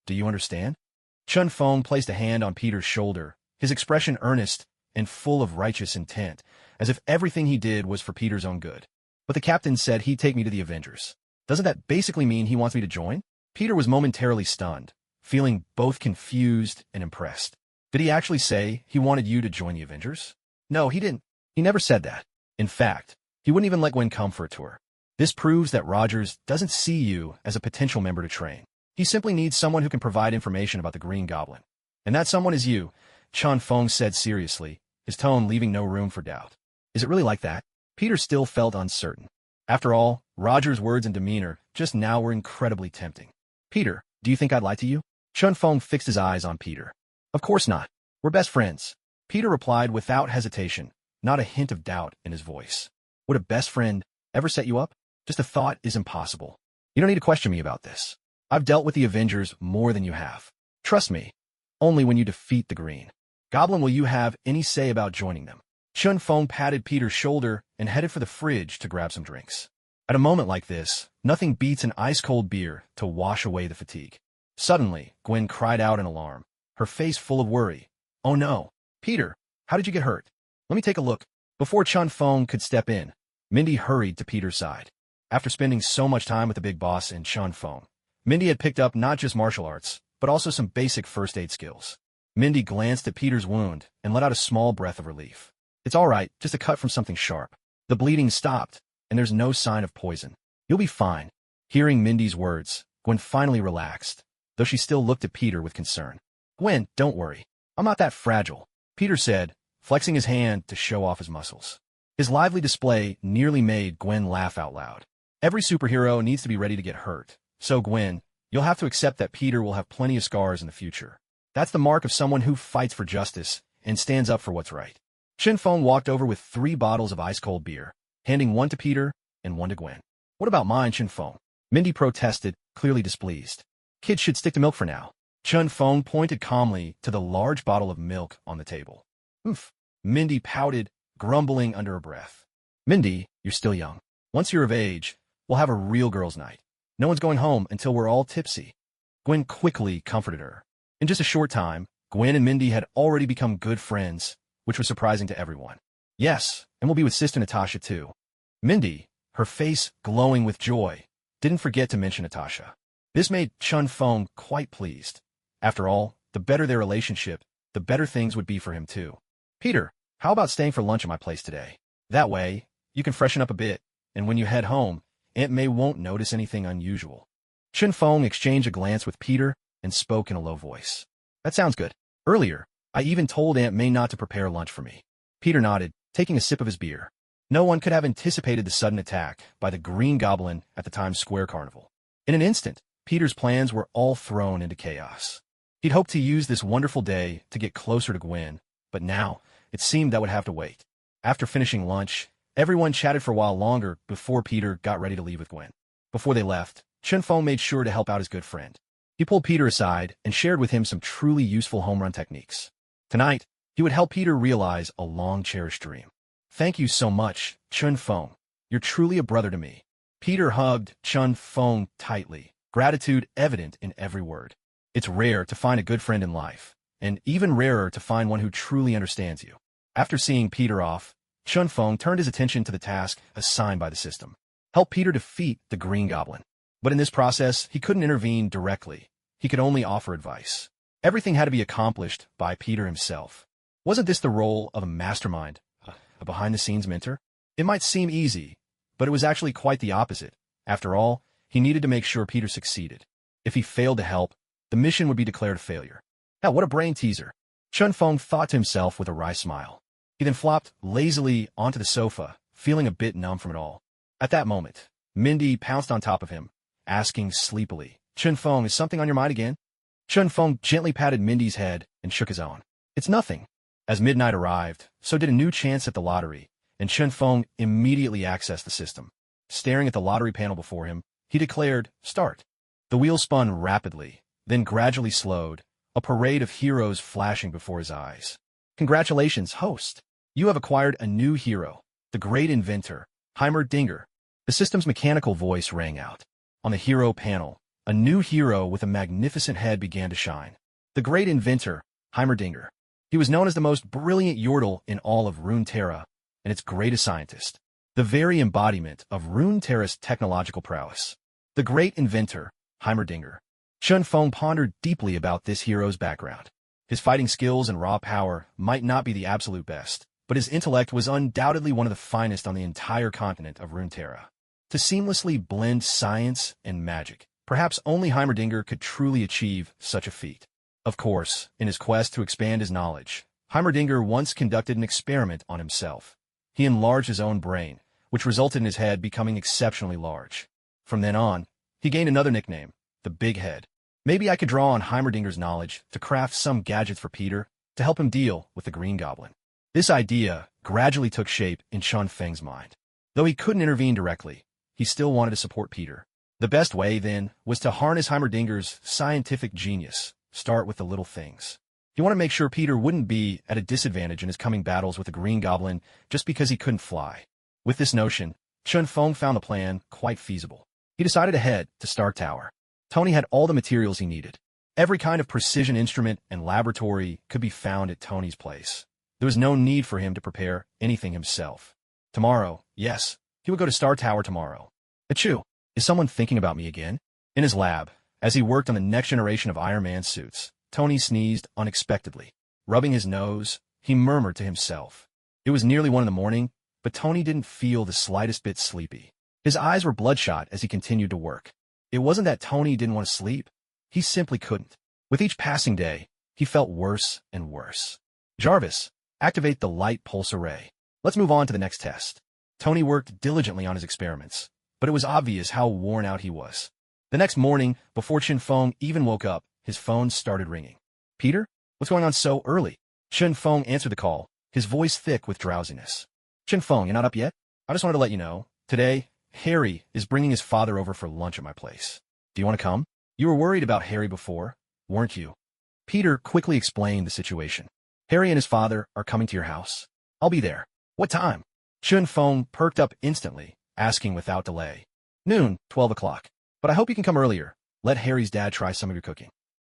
Do you understand? Chun Feng placed a hand on Peter's shoulder, his expression earnest and full of righteous intent, as if everything he did was for Peter's own good. But the captain said he'd take me to the Avengers. Doesn't that basically mean he wants me to join? Peter was momentarily stunned, feeling both confused and impressed. Did he actually say he wanted you to join the Avengers? No, he didn't. He never said that. In fact, he wouldn't even let Gwen come for a tour. This proves that Rogers doesn't see you as a potential member to train. He simply needs someone who can provide information about the Green Goblin. And that someone is you, Chun Feng said seriously, his tone leaving no room for doubt. Is it really like that? Peter still felt uncertain. After all, Rogers' words and demeanor just now were incredibly tempting. Peter, do you think I'd lie to you? Chun Feng fixed his eyes on Peter. Of course not. We're best friends. Peter replied without hesitation, not a hint of doubt in his voice. Would a best friend ever set you up? Just a thought is impossible. You don't need to question me about this. I've dealt with the Avengers more than you have. Trust me, only when you defeat the Green Goblin will you have any say about joining them. Chun Feng patted Peter's shoulder and headed for the fridge to grab some drinks. At a moment like this, nothing beats an ice-cold beer to wash away the fatigue. Suddenly, Gwen cried out in alarm, her face full of worry. Oh no, Peter, how did you get hurt? Let me take a look. Before Chun Feng could step in, Mindy hurried to Peter's side. After spending so much time with the big boss and Chun Feng, Mindy had picked up not just martial arts, but also some basic first aid skills. Mindy glanced at Peter's wound and let out a small breath of relief. It's all right, just a cut from something sharp. The bleeding stopped, and there's no sign of poison. You'll be fine. Hearing Mindy's words, Gwen finally relaxed, though she still looked at Peter with concern. Gwen, don't worry. I'm not that fragile, Peter said, flexing his hand to show off his muscles. His lively display nearly made Gwen laugh out loud. Every superhero needs to be ready to get hurt. So Gwen, you'll have to accept that Peter will have plenty of scars in the future. That's the mark of someone who fights for justice and stands up for what's right. Chun Feng walked over with 3 bottles of ice-cold beer, handing one to Peter and one to Gwen. What about mine, Chun Feng? Mindy protested, clearly displeased. Kids should stick to milk for now. Chun Feng pointed calmly to the large bottle of milk on the table. Oof. Mindy pouted, grumbling under her breath. Mindy, you're still young. Once you're of age, we'll have a real girls' night. No one's going home until we're all tipsy. Gwen quickly comforted her. In just a short time, Gwen and Mindy had already become good friends, which was surprising to everyone. Yes, and we'll be with Sister Natasha too. Mindy, her face glowing with joy, didn't forget to mention Natasha. This made Chun Feng quite pleased. After all, the better their relationship, the better things would be for him too. Peter, how about staying for lunch at my place today? That way, you can freshen up a bit, and when you head home, Aunt May won't notice anything unusual. Chun Feng exchanged a glance with Peter and spoke in a low voice. That sounds good. Earlier, I even told Aunt May not to prepare lunch for me. Peter nodded, taking a sip of his beer. No one could have anticipated the sudden attack by the Green Goblin at the Times Square Carnival. In an instant, Peter's plans were all thrown into chaos. He'd hoped to use this wonderful day to get closer to Gwen, but now it seemed that would have to wait. After finishing lunch, everyone chatted for a while longer before Peter got ready to leave with Gwen. Before they left, Chun Feng made sure to help out his good friend. He pulled Peter aside and shared with him some truly useful home run techniques. Tonight, he would help Peter realize a long-cherished dream. Thank you so much, Chun Feng. You're truly a brother to me. Peter hugged Chun Feng tightly, gratitude evident in every word. It's rare to find a good friend in life, and even rarer to find one who truly understands you. After seeing Peter off, Chun Feng turned his attention to the task assigned by the system. Help Peter defeat the Green Goblin. But in this process, he couldn't intervene directly. He could only offer advice. Everything had to be accomplished by Peter himself. Wasn't this the role of a mastermind, a behind-the-scenes mentor? It might seem easy, but it was actually quite the opposite. After all, he needed to make sure Peter succeeded. If he failed to help, the mission would be declared a failure. Hell, what a brain teaser. Chun Feng thought to himself with a wry smile. He then flopped lazily onto the sofa, feeling a bit numb from it all. At that moment, Mindy pounced on top of him, asking sleepily, Chun Feng, is something on your mind again? Chun Feng gently patted Mindy's head and shook his own. It's nothing. As midnight arrived, so did a new chance at the lottery, and Chun Feng immediately accessed the system. Staring at the lottery panel before him, he declared, Start. The wheel spun rapidly, then gradually slowed, a parade of heroes flashing before his eyes. Congratulations, host. You have acquired a new hero, the great inventor, Heimerdinger. The system's mechanical voice rang out. On the hero panel, a new hero with a magnificent head began to shine. The great inventor, Heimerdinger. He was known as the most brilliant Yordle in all of Runeterra, and its greatest scientist. The very embodiment of Runeterra's technological prowess. The great inventor, Heimerdinger. Chun Feng pondered deeply about this hero's background. His fighting skills and raw power might not be the absolute best, but his intellect was undoubtedly one of the finest on the entire continent of Runeterra. To seamlessly blend science and magic, perhaps only Heimerdinger could truly achieve such a feat. Of course, in his quest to expand his knowledge, Heimerdinger once conducted an experiment on himself. He enlarged his own brain, which resulted in his head becoming exceptionally large. From then on, he gained another nickname, the Big Head. Maybe I could draw on Heimerdinger's knowledge to craft some gadgets for Peter to help him deal with the Green Goblin. This idea gradually took shape in Chun Feng's mind. Though he couldn't intervene directly, he still wanted to support Peter. The best way, then, was to harness Heimerdinger's scientific genius. Start with the little things. He wanted to make sure Peter wouldn't be at a disadvantage in his coming battles with the Green Goblin just because he couldn't fly. With this notion, Chun Feng found the plan quite feasible. He decided to head to Star Tower. Tony had all the materials he needed. Every kind of precision instrument and laboratory could be found at Tony's place. There was no need for him to prepare anything himself. Tomorrow, yes, he would go to Star Tower tomorrow. Achoo, is someone thinking about me again? In his lab, as he worked on the next generation of Iron Man suits, Tony sneezed unexpectedly. Rubbing his nose, he murmured to himself. It was nearly 1 a.m, but Tony didn't feel the slightest bit sleepy. His eyes were bloodshot as he continued to work. It wasn't that Tony didn't want to sleep. He simply couldn't. With each passing day, he felt worse and worse. Jarvis, activate the light pulse array. Let's move on to the next test. Tony worked diligently on his experiments, but it was obvious how worn out he was. The next morning, before Chun Feng even woke up, his phone started ringing. Peter? What's going on so early? Chun Feng answered the call, his voice thick with drowsiness. Chun Feng, you're not up yet? I just wanted to let you know, today, Harry is bringing his father over for lunch at my place. Do you want to come? You were worried about Harry before, weren't you? Peter quickly explained the situation. Harry and his father are coming to your house. I'll be there. What time? Chun Feng perked up instantly, asking without delay. Noon, 12 o'clock. But I hope you can come earlier. Let Harry's dad try some of your cooking.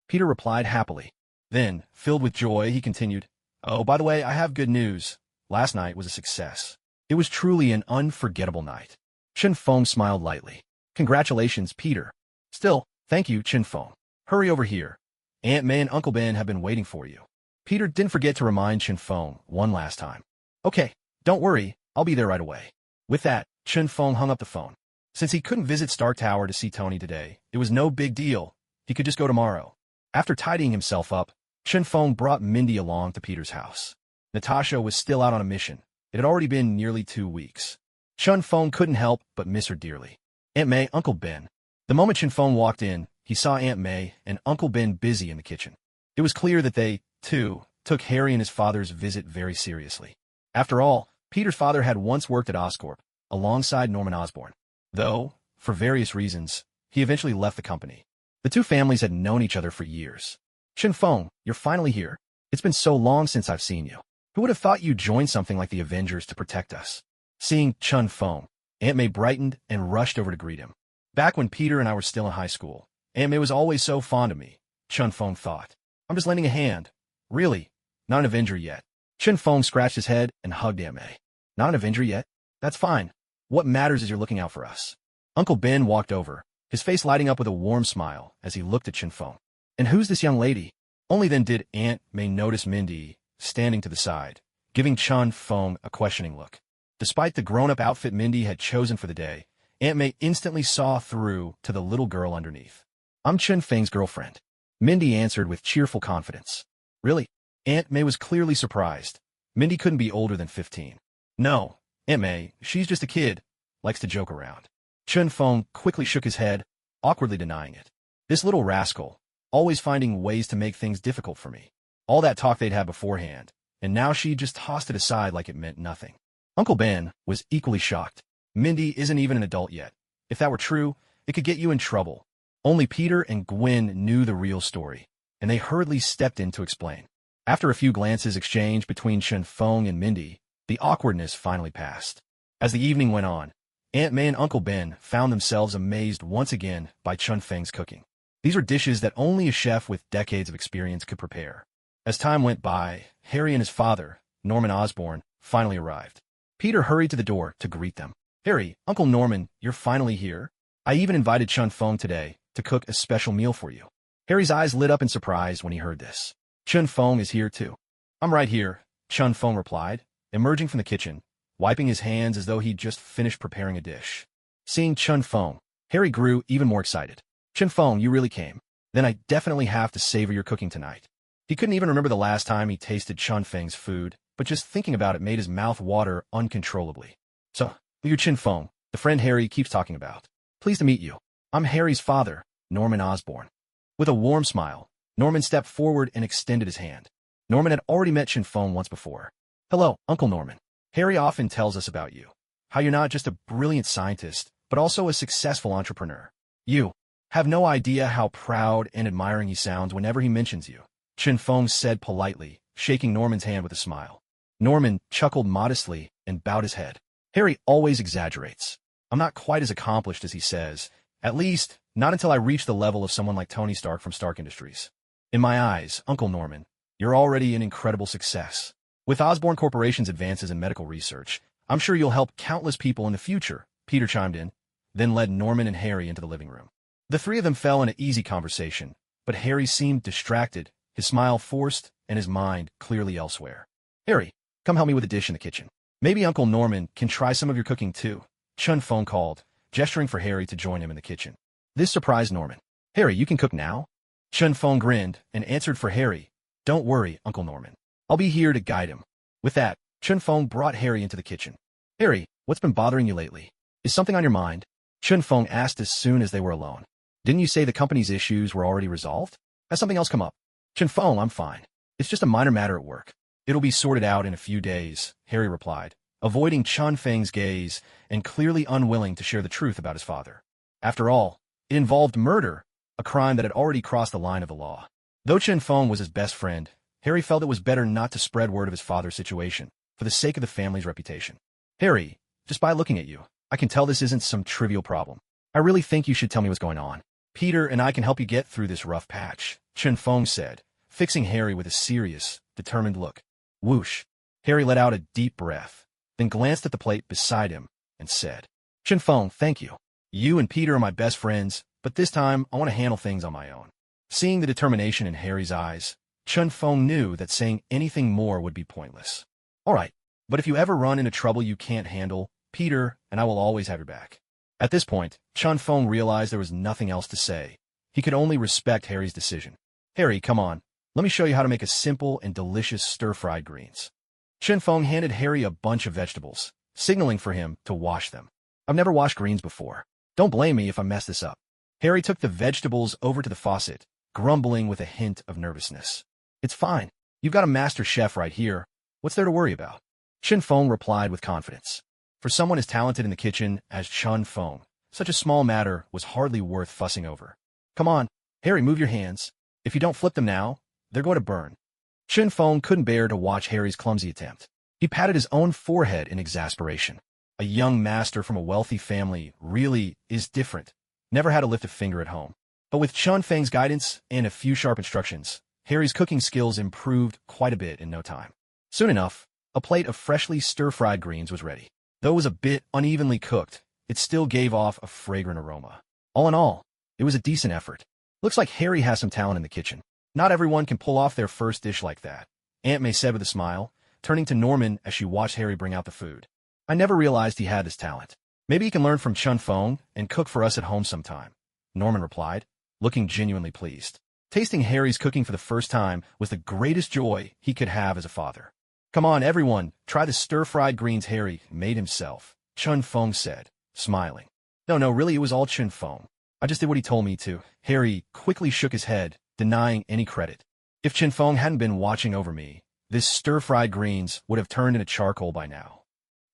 Peter replied happily. Then, filled with joy, he continued, Oh, by the way, I have good news. last night was a success. It was truly an unforgettable night. Chen Feng smiled lightly. Congratulations, Peter. Still, thank you, Chen Feng. Hurry over here. Aunt May and Uncle Ben have been waiting for you. Peter didn't forget to remind Chen Feng one last time. Okay, don't worry, I'll be there right away. With that, Chen Feng hung up the phone. Since he couldn't visit Stark Tower to see Tony today, it was no big deal. He could just go tomorrow. After tidying himself up, Chen Feng brought Mindy along to Peter's house. Natasha was still out on a mission. It had already been nearly 2 weeks. Chen Feng couldn't help but miss her dearly. Aunt May, Uncle Ben. The moment Chen Feng walked in, he saw Aunt May and Uncle Ben busy in the kitchen. It was clear that they, too, took Harry and his father's visit very seriously. After all, Peter's father had once worked at Oscorp, alongside Norman Osborn. Though, for various reasons, he eventually left the company. The two families had known each other for years. Chen Feng, you're finally here. It's been so long since I've seen you. Who would have thought you'd join something like the Avengers to protect us? Seeing Chen Feng, Aunt May brightened and rushed over to greet him. Back when Peter and I were still in high school, Aunt May was always so fond of me, Chen Feng thought. I'm just lending a hand. Really, not an Avenger yet. Chen Feng scratched his head and hugged Aunt May. Not an Avenger yet? That's fine. What matters is you're looking out for us. Uncle Ben walked over, his face lighting up with a warm smile as he looked at Chen Feng. And who's this young lady? Only then did Aunt May notice Mindy, standing to the side, giving Chen Feng a questioning look. Despite the grown-up outfit Mindy had chosen for the day, Aunt May instantly saw through to the little girl underneath. I'm Chen Feng's girlfriend. Mindy answered with cheerful confidence. Really? Aunt May was clearly surprised. Mindy couldn't be older than 15. No, Aunt May, she's just a kid. Likes to joke around. Chen Feng quickly shook his head, awkwardly denying it. This little rascal, always finding ways to make things difficult for me. All that talk they'd had beforehand, and now she just tossed it aside like it meant nothing. Uncle Ben was equally shocked. Mindy isn't even an adult yet. If that were true, it could get you in trouble. Only Peter and Gwen knew the real story, and they hurriedly stepped in to explain. After a few glances exchanged between Chen Feng and Mindy, the awkwardness finally passed. As the evening went on, Aunt May and Uncle Ben found themselves amazed once again by Chen Feng's cooking. These were dishes that only a chef with decades of experience could prepare. As time went by, Harry and his father, Norman Osborn, finally arrived. Peter hurried to the door to greet them. Harry, Uncle Norman, you're finally here. I even invited Chen Feng today to cook a special meal for you. Harry's eyes lit up in surprise when he heard this. Chen Feng is here too. I'm right here, Chen Feng replied, emerging from the kitchen, wiping his hands as though he'd just finished preparing a dish. Seeing Chen Feng, Harry grew even more excited. Chen Feng, you really came. Then I definitely have to savor your cooking tonight. He couldn't even remember the last time he tasted Chen Feng's food, but just thinking about it made his mouth water uncontrollably. So, you're Chen Feng, the friend Harry keeps talking about. Pleased to meet you. I'm Harry's father, Norman Osborn. With a warm smile, Norman stepped forward and extended his hand. Norman had already met Chen Feng once before. Hello, Uncle Norman. Harry often tells us about you. How you're not just a brilliant scientist, but also a successful entrepreneur. You have no idea how proud and admiring he sounds whenever he mentions you, Chen Feng said politely, shaking Norman's hand with a smile. Norman chuckled modestly and bowed his head. Harry always exaggerates. I'm not quite as accomplished as he says, at least not until I reach the level of someone like Tony Stark from Stark Industries. In my eyes, Uncle Norman, you're already an incredible success. With Osborn Corporation's advances in medical research, I'm sure you'll help countless people in the future, Peter chimed in, then led Norman and Harry into the living room. The three of them fell in an easy conversation, but Harry seemed distracted, his smile forced and his mind clearly elsewhere. Harry, come help me with a dish in the kitchen. Maybe Uncle Norman can try some of your cooking too, Chen Feng called, gesturing for Harry to join him in the kitchen. This surprised Norman. Harry, you can cook now? Chen Feng grinned and answered for Harry. Don't worry, Uncle Norman. I'll be here to guide him. With that, Chen Feng brought Harry into the kitchen. Harry, what's been bothering you lately? Is something on your mind? Chen Feng asked as soon as they were alone. Didn't you say the company's issues were already resolved? Has something else come up? Chen Feng, I'm fine. It's just a minor matter at work. It'll be sorted out in a few days, Harry replied, avoiding Chen Feng's gaze and clearly unwilling to share the truth about his father. After all, it involved murder, a crime that had already crossed the line of the law. Though Chen Feng was his best friend, Harry felt it was better not to spread word of his father's situation, for the sake of the family's reputation. Harry, just by looking at you, I can tell this isn't some trivial problem. I really think you should tell me what's going on. Peter and I can help you get through this rough patch, Chen Feng said, fixing Harry with a serious, determined look. Whoosh. Harry let out a deep breath, then glanced at the plate beside him and said, Chun-Fong, thank you. You and Peter are my best friends, but this time I want to handle things on my own. Seeing the determination in Harry's eyes, Chun-Fong knew that saying anything more would be pointless. All right, but if you ever run into trouble you can't handle, Peter and I will always have your back. At this point, Chun-Fong realized there was nothing else to say. He could only respect Harry's decision. Harry, come on. Let me show you how to make a simple and delicious stir-fried greens. Chun-Fong handed Harry a bunch of vegetables, signaling for him to wash them. I've never washed greens before. Don't blame me if I mess this up. Harry took the vegetables over to the faucet, grumbling with a hint of nervousness. It's fine. You've got a master chef right here. What's there to worry about? Chun-Fong replied with confidence. For someone as talented in the kitchen as Chun-Fong, such a small matter was hardly worth fussing over. Come on, Harry, move your hands. If you don't flip them now, they're going to burn. Chun-Fong couldn't bear to watch Harry's clumsy attempt. He patted his own forehead in exasperation. A young master from a wealthy family really is different. Never had to lift a finger at home. But with Chun-Feng's guidance and a few sharp instructions, Harry's cooking skills improved quite a bit in no time. Soon enough, a plate of freshly stir-fried greens was ready. Though it was a bit unevenly cooked, it still gave off a fragrant aroma. All in all, it was a decent effort. Looks like Harry has some talent in the kitchen. Not everyone can pull off their first dish like that, Aunt May said with a smile, turning to Norman as she watched Harry bring out the food. I never realized he had this talent. Maybe he can learn from Chun-Fong and cook for us at home sometime, Norman replied, looking genuinely pleased. Tasting Harry's cooking for the first time was the greatest joy he could have as a father. Come on, everyone, try the stir-fried greens Harry made himself, Chun-Fong said, smiling. No, really, it was all Chun-Fong. I just did what he told me to. Harry quickly shook his head, denying any credit. If Chun-Fong hadn't been watching over me, this stir-fried greens would have turned into charcoal by now.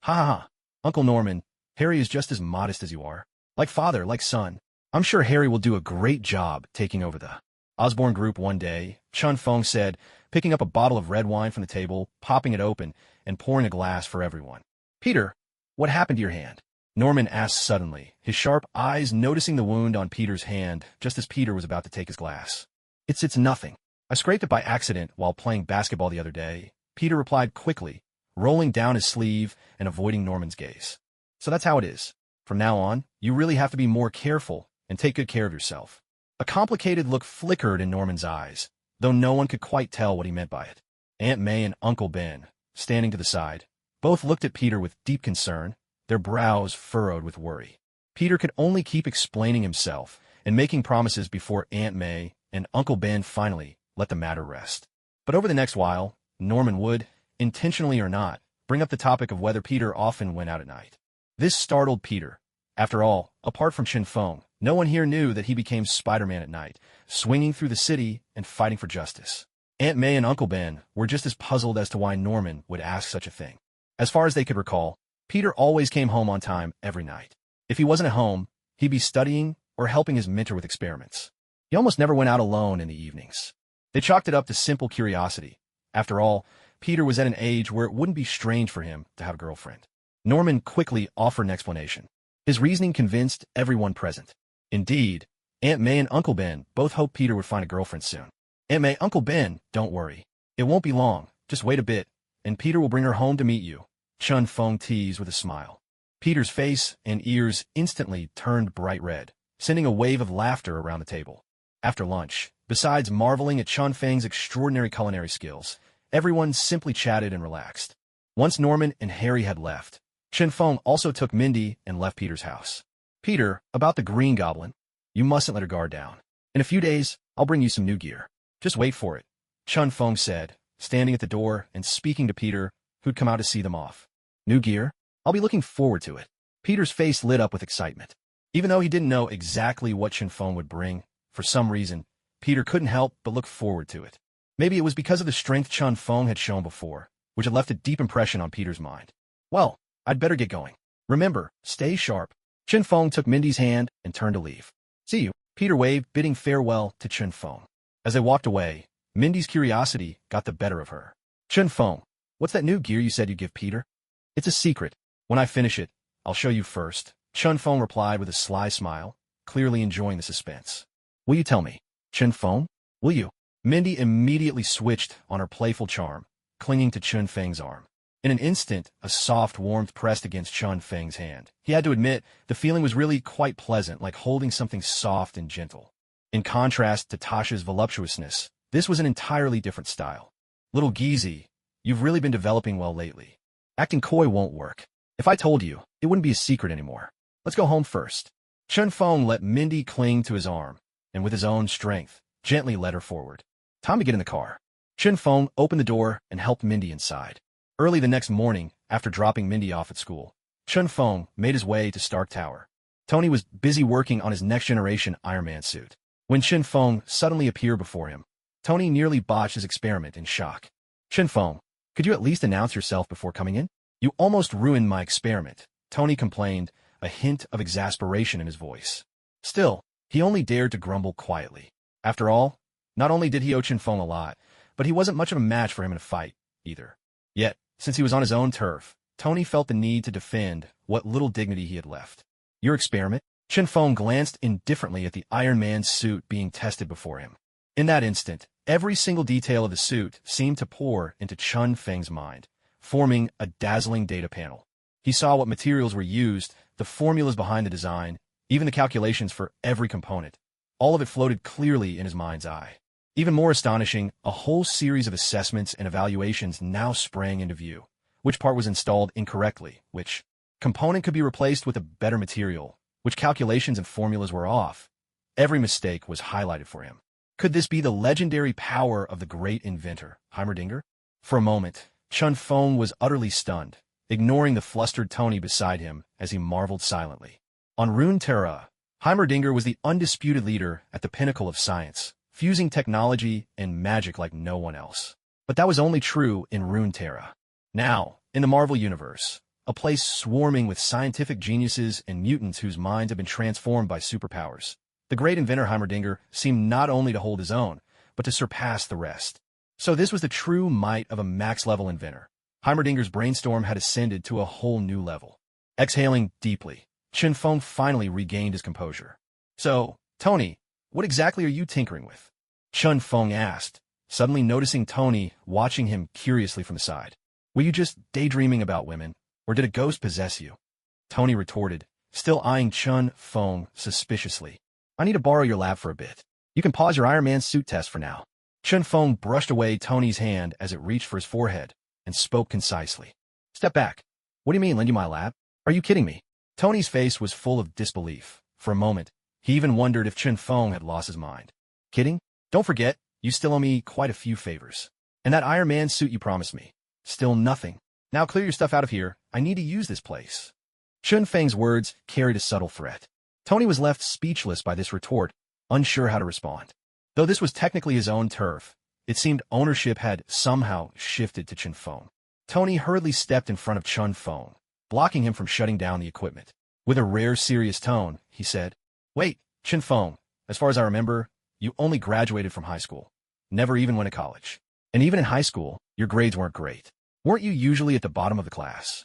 Ha ha ha. Uncle Norman, Harry is just as modest as you are. Like father, like son. I'm sure Harry will do a great job taking over the Osborne group one day, Chun-Fong said, picking up a bottle of red wine from the table, popping it open, and pouring a glass for everyone. Peter, what happened to your hand? Norman asked suddenly, his sharp eyes noticing the wound on Peter's hand just as Peter was about to take his glass. It's nothing. I scraped it by accident while playing basketball the other day, Peter replied quickly, rolling down his sleeve and avoiding Norman's gaze. So that's how it is. From now on, you really have to be more careful and take good care of yourself. A complicated look flickered in Norman's eyes, though no one could quite tell what he meant by it. Aunt May and Uncle Ben, standing to the side, both looked at Peter with deep concern, their brows furrowed with worry. Peter could only keep explaining himself and making promises before Aunt May and Uncle Ben finally let the matter rest. But over the next while, Norman would, intentionally or not, bring up the topic of whether Peter often went out at night. This startled Peter. After all, apart from Chun-Fong, no one here knew that he became Spider-Man at night, swinging through the city and fighting for justice. Aunt May and Uncle Ben were just as puzzled as to why Norman would ask such a thing. As far as they could recall, Peter always came home on time every night. If he wasn't at home, he'd be studying or helping his mentor with experiments. He almost never went out alone in the evenings. They chalked it up to simple curiosity. After all, Peter was at an age where it wouldn't be strange for him to have a girlfriend. Norman quickly offered an explanation. His reasoning convinced everyone present. Indeed, Aunt May and Uncle Ben both hoped Peter would find a girlfriend soon. Aunt May, Uncle Ben, don't worry. It won't be long. Just wait a bit, and Peter will bring her home to meet you, Chun-Fong teased with a smile. Peter's face and ears instantly turned bright red, sending a wave of laughter around the table. After lunch, besides marveling at Chun-Feng's extraordinary culinary skills, everyone simply chatted and relaxed. Once Norman and Harry had left, Chun-Fong also took Mindy and left Peter's house. Peter, about the Green Goblin, you mustn't let her guard down. In a few days, I'll bring you some new gear. Just wait for it, Chun-Fong said, standing at the door and speaking to Peter, who'd come out to see them off. New gear? I'll be looking forward to it. Peter's face lit up with excitement. Even though he didn't know exactly what Chun-Fong would bring, for some reason, Peter couldn't help but look forward to it. Maybe it was because of the strength Chun-Fong had shown before, which had left a deep impression on Peter's mind. Well, I'd better get going. Remember, stay sharp. Chun-Fong took Mindy's hand and turned to leave. See you, Peter waved, bidding farewell to Chun-Fong. As they walked away, Mindy's curiosity got the better of her. Chun-Fong, what's that new gear you said you'd give Peter? It's a secret. When I finish it, I'll show you first, Chun-Fong replied with a sly smile, clearly enjoying the suspense. Will you tell me, Chun-Fong? Will you? Mindy immediately switched on her playful charm, clinging to Chun-Feng's arm. In an instant, a soft warmth pressed against Chun Feng's hand. He had to admit, the feeling was really quite pleasant, like holding something soft and gentle. In contrast to Tasha's voluptuousness, this was an entirely different style. Little geezy, you've really been developing well lately. Acting coy won't work. If I told you, it wouldn't be a secret anymore. Let's go home first. Chun Feng let Mindy cling to his arm, and with his own strength, gently led her forward. Time to get in the car. Chun Feng opened the door and helped Mindy inside. Early the next morning, after dropping Mindy off at school, Chun Feng made his way to Stark Tower. Tony was busy working on his next-generation Iron Man suit. When Chun Feng suddenly appeared before him, Tony nearly botched his experiment in shock. Chun Feng, could you at least announce yourself before coming in? You almost ruined my experiment, Tony complained, a hint of exasperation in his voice. Still, he only dared to grumble quietly. After all, not only did he owe Chun Feng a lot, but he wasn't much of a match for him in a fight, either. Yet, since he was on his own turf, Tony felt the need to defend what little dignity he had left. Your experiment? Chun Feng glanced indifferently at the Iron Man's suit being tested before him. In that instant, every single detail of the suit seemed to pour into Chun Feng's mind, forming a dazzling data panel. He saw what materials were used, the formulas behind the design, even the calculations for every component. All of it floated clearly in his mind's eye. Even more astonishing, a whole series of assessments and evaluations now sprang into view. Which part was installed incorrectly, which component could be replaced with a better material, which calculations and formulas were off. Every mistake was highlighted for him. Could this be the legendary power of the great inventor, Heimerdinger? For a moment, Chun Feng was utterly stunned, ignoring the flustered Tony beside him as he marveled silently. On Runeterra, Heimerdinger was the undisputed leader at the pinnacle of science, fusing technology and magic like no one else. But that was only true in Runeterra. Now, in the Marvel Universe, a place swarming with scientific geniuses and mutants whose minds have been transformed by superpowers, the great inventor Heimerdinger seemed not only to hold his own, but to surpass the rest. So this was the true might of a max-level inventor. Heimerdinger's brainstorm had ascended to a whole new level. Exhaling deeply, Chun Feng finally regained his composure. So, Tony, what exactly are you tinkering with? Chun Feng asked, suddenly noticing Tony watching him curiously from the side. Were you just daydreaming about women, or did a ghost possess you? Tony retorted, still eyeing Chun Feng suspiciously. I need to borrow your lab for a bit. You can pause your Iron Man suit test for now. Chun Feng brushed away Tony's hand as it reached for his forehead, and spoke concisely. Step back. What do you mean, lend you my lab? Are you kidding me? Tony's face was full of disbelief. For a moment, he even wondered if Chun Feng had lost his mind. Kidding? Don't forget, you still owe me quite a few favors. And that Iron Man suit you promised me. Still nothing. Now clear your stuff out of here. I need to use this place. Chun Feng's words carried a subtle threat. Tony was left speechless by this retort, unsure how to respond. Though this was technically his own turf, it seemed ownership had somehow shifted to Chun Feng. Tony hurriedly stepped in front of Chun Feng, blocking him from shutting down the equipment. With a rare serious tone, he said, Wait, Chun Feng, as far as I remember, you only graduated from high school. Never even went to college. And even in high school, your grades weren't great. Weren't you usually at the bottom of the class?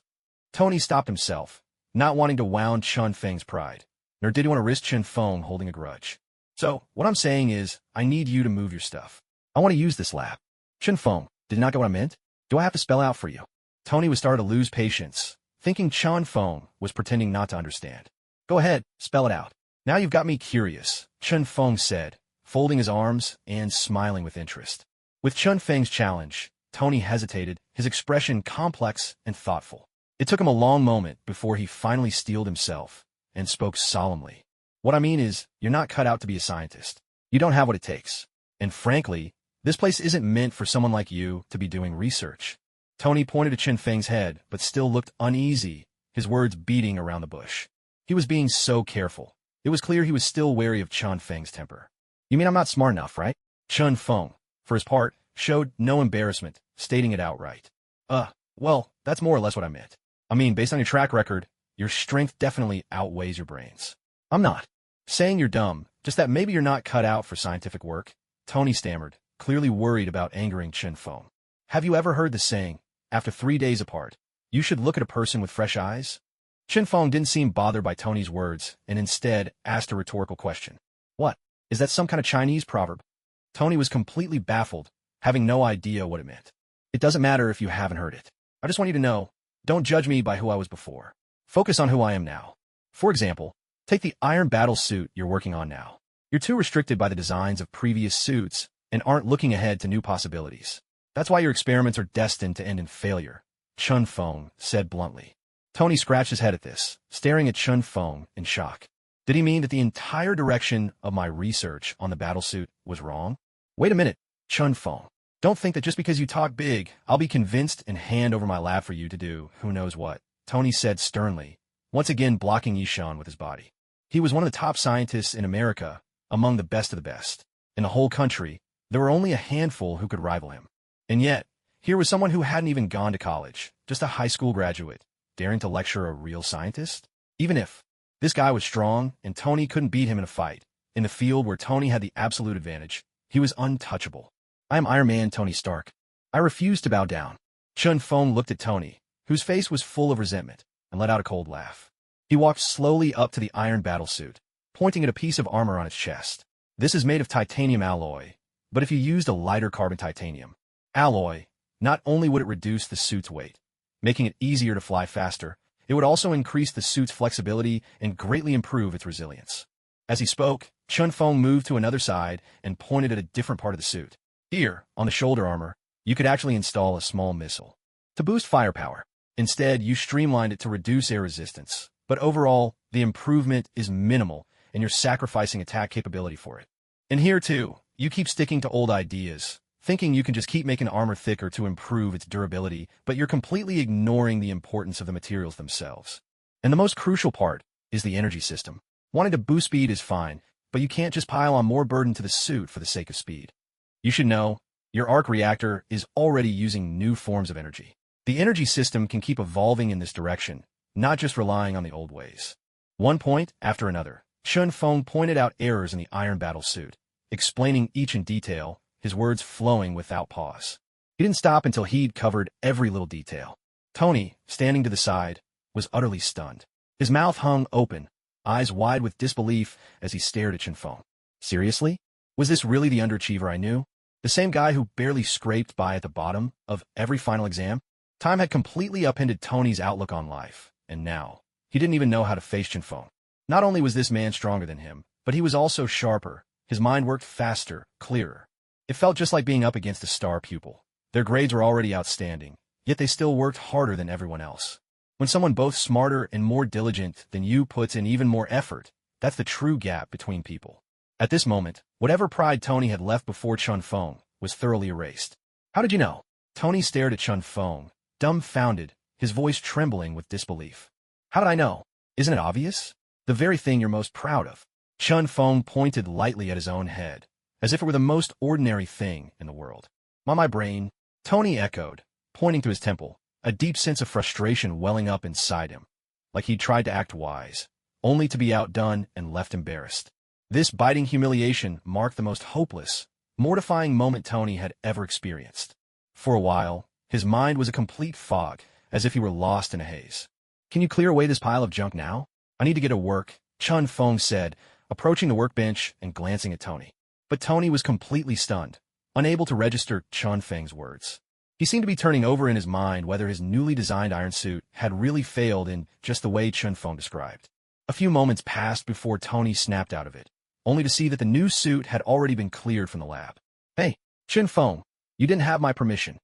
Tony stopped himself, not wanting to wound Chun Feng's pride, nor did he want to risk Chun Feng holding a grudge. So, what I'm saying is, I need you to move your stuff. I want to use this lab. Chun Feng, did you not get what I meant? Do I have to spell out for you? Tony was starting to lose patience, thinking Chun Feng was pretending not to understand. Go ahead, spell it out. Now you've got me curious, Chun Feng said, folding his arms and smiling with interest. With Chun Feng's challenge, Tony hesitated, his expression complex and thoughtful. It took him a long moment before he finally steeled himself and spoke solemnly. What I mean is, you're not cut out to be a scientist. You don't have what it takes. And frankly, this place isn't meant for someone like you to be doing research. Tony pointed to Chun Feng's head, but still looked uneasy, his words beating around the bush. He was being so careful. It was clear he was still wary of Chun Feng's temper. You mean I'm not smart enough, right? Chun Feng, for his part, showed no embarrassment, stating it outright. Well, that's more or less what I meant. I mean, based on your track record, your strength definitely outweighs your brains. I'm not saying you're dumb, just that maybe you're not cut out for scientific work. Tony stammered, clearly worried about angering Chun Feng. Have you ever heard the saying, after 3 days apart, you should look at a person with fresh eyes? Chun Feng didn't seem bothered by Tony's words, and instead asked a rhetorical question. What? Is that some kind of Chinese proverb? Tony was completely baffled, having no idea what it meant. It doesn't matter if you haven't heard it. I just want you to know, don't judge me by who I was before. Focus on who I am now. For example, take the iron battle suit you're working on now. You're too restricted by the designs of previous suits and aren't looking ahead to new possibilities. That's why your experiments are destined to end in failure, Chun Feng said bluntly. Tony scratched his head at this, staring at Chun Feng in shock. Did he mean that the entire direction of my research on the battlesuit was wrong? Wait a minute, Chun Feng. Don't think that just because you talk big, I'll be convinced and hand over my lab for you to do who knows what, Tony said sternly, once again blocking Yishan with his body. He was one of the top scientists in America, among the best of the best. In the whole country, there were only a handful who could rival him. And yet, here was someone who hadn't even gone to college, just a high school graduate, daring to lecture a real scientist? Even if this guy was strong and Tony couldn't beat him in a fight, in the field where Tony had the absolute advantage, he was untouchable. I am Iron Man Tony Stark. I refused to bow down. Chun Feng looked at Tony, whose face was full of resentment, and let out a cold laugh. He walked slowly up to the iron battlesuit, pointing at a piece of armor on its chest. This is made of titanium alloy, but if you used a lighter carbon titanium alloy, not only would it reduce the suit's weight, making it easier to fly faster, it would also increase the suit's flexibility and greatly improve its resilience. As he spoke, Chun Feng moved to another side and pointed at a different part of the suit. Here, on the shoulder armor, you could actually install a small missile to boost firepower. Instead, you streamlined it to reduce air resistance, but overall, the improvement is minimal and you're sacrificing attack capability for it. And here too, you keep sticking to old ideas, thinking you can just keep making armor thicker to improve its durability, but you're completely ignoring the importance of the materials themselves. And the most crucial part is the energy system. Wanting to boost speed is fine, but you can't just pile on more burden to the suit for the sake of speed. You should know, your arc reactor is already using new forms of energy. The energy system can keep evolving in this direction, not just relying on the old ways. One point after another, Chun Feng pointed out errors in the iron battle suit, explaining each in detail, his words flowing without pause. He didn't stop until he'd covered every little detail. Tony, standing to the side, was utterly stunned. His mouth hung open, eyes wide with disbelief as he stared at Chun Feng. Seriously? Was this really the underachiever I knew? The same guy who barely scraped by at the bottom of every final exam? Time had completely upended Tony's outlook on life, and now, he didn't even know how to face Chun Feng. Not only was this man stronger than him, but he was also sharper. His mind worked faster, clearer. It felt just like being up against a star pupil. Their grades were already outstanding, yet they still worked harder than everyone else. When someone both smarter and more diligent than you puts in even more effort, that's the true gap between people. At this moment, whatever pride Tony had left before Chun Feng was thoroughly erased. How did you know? Tony stared at Chun Feng, dumbfounded, his voice trembling with disbelief. How did I know? Isn't it obvious? The very thing you're most proud of. Chun Feng pointed lightly at his own head, as if it were the most ordinary thing in the world. My brain, Tony echoed, pointing to his temple, a deep sense of frustration welling up inside him, like he'd tried to act wise, only to be outdone and left embarrassed. This biting humiliation marked the most hopeless, mortifying moment Tony had ever experienced. For a while, his mind was a complete fog, as if he were lost in a haze. Can you clear away this pile of junk now? I need to get to work, Chun Feng said, approaching the workbench and glancing at Tony. But Tony was completely stunned, unable to register Chun Feng's words. He seemed to be turning over in his mind whether his newly designed iron suit had really failed in just the way Chun Feng described. A few moments passed before Tony snapped out of it, only to see that the new suit had already been cleared from the lab. Hey, Chun Feng, you didn't have my permission.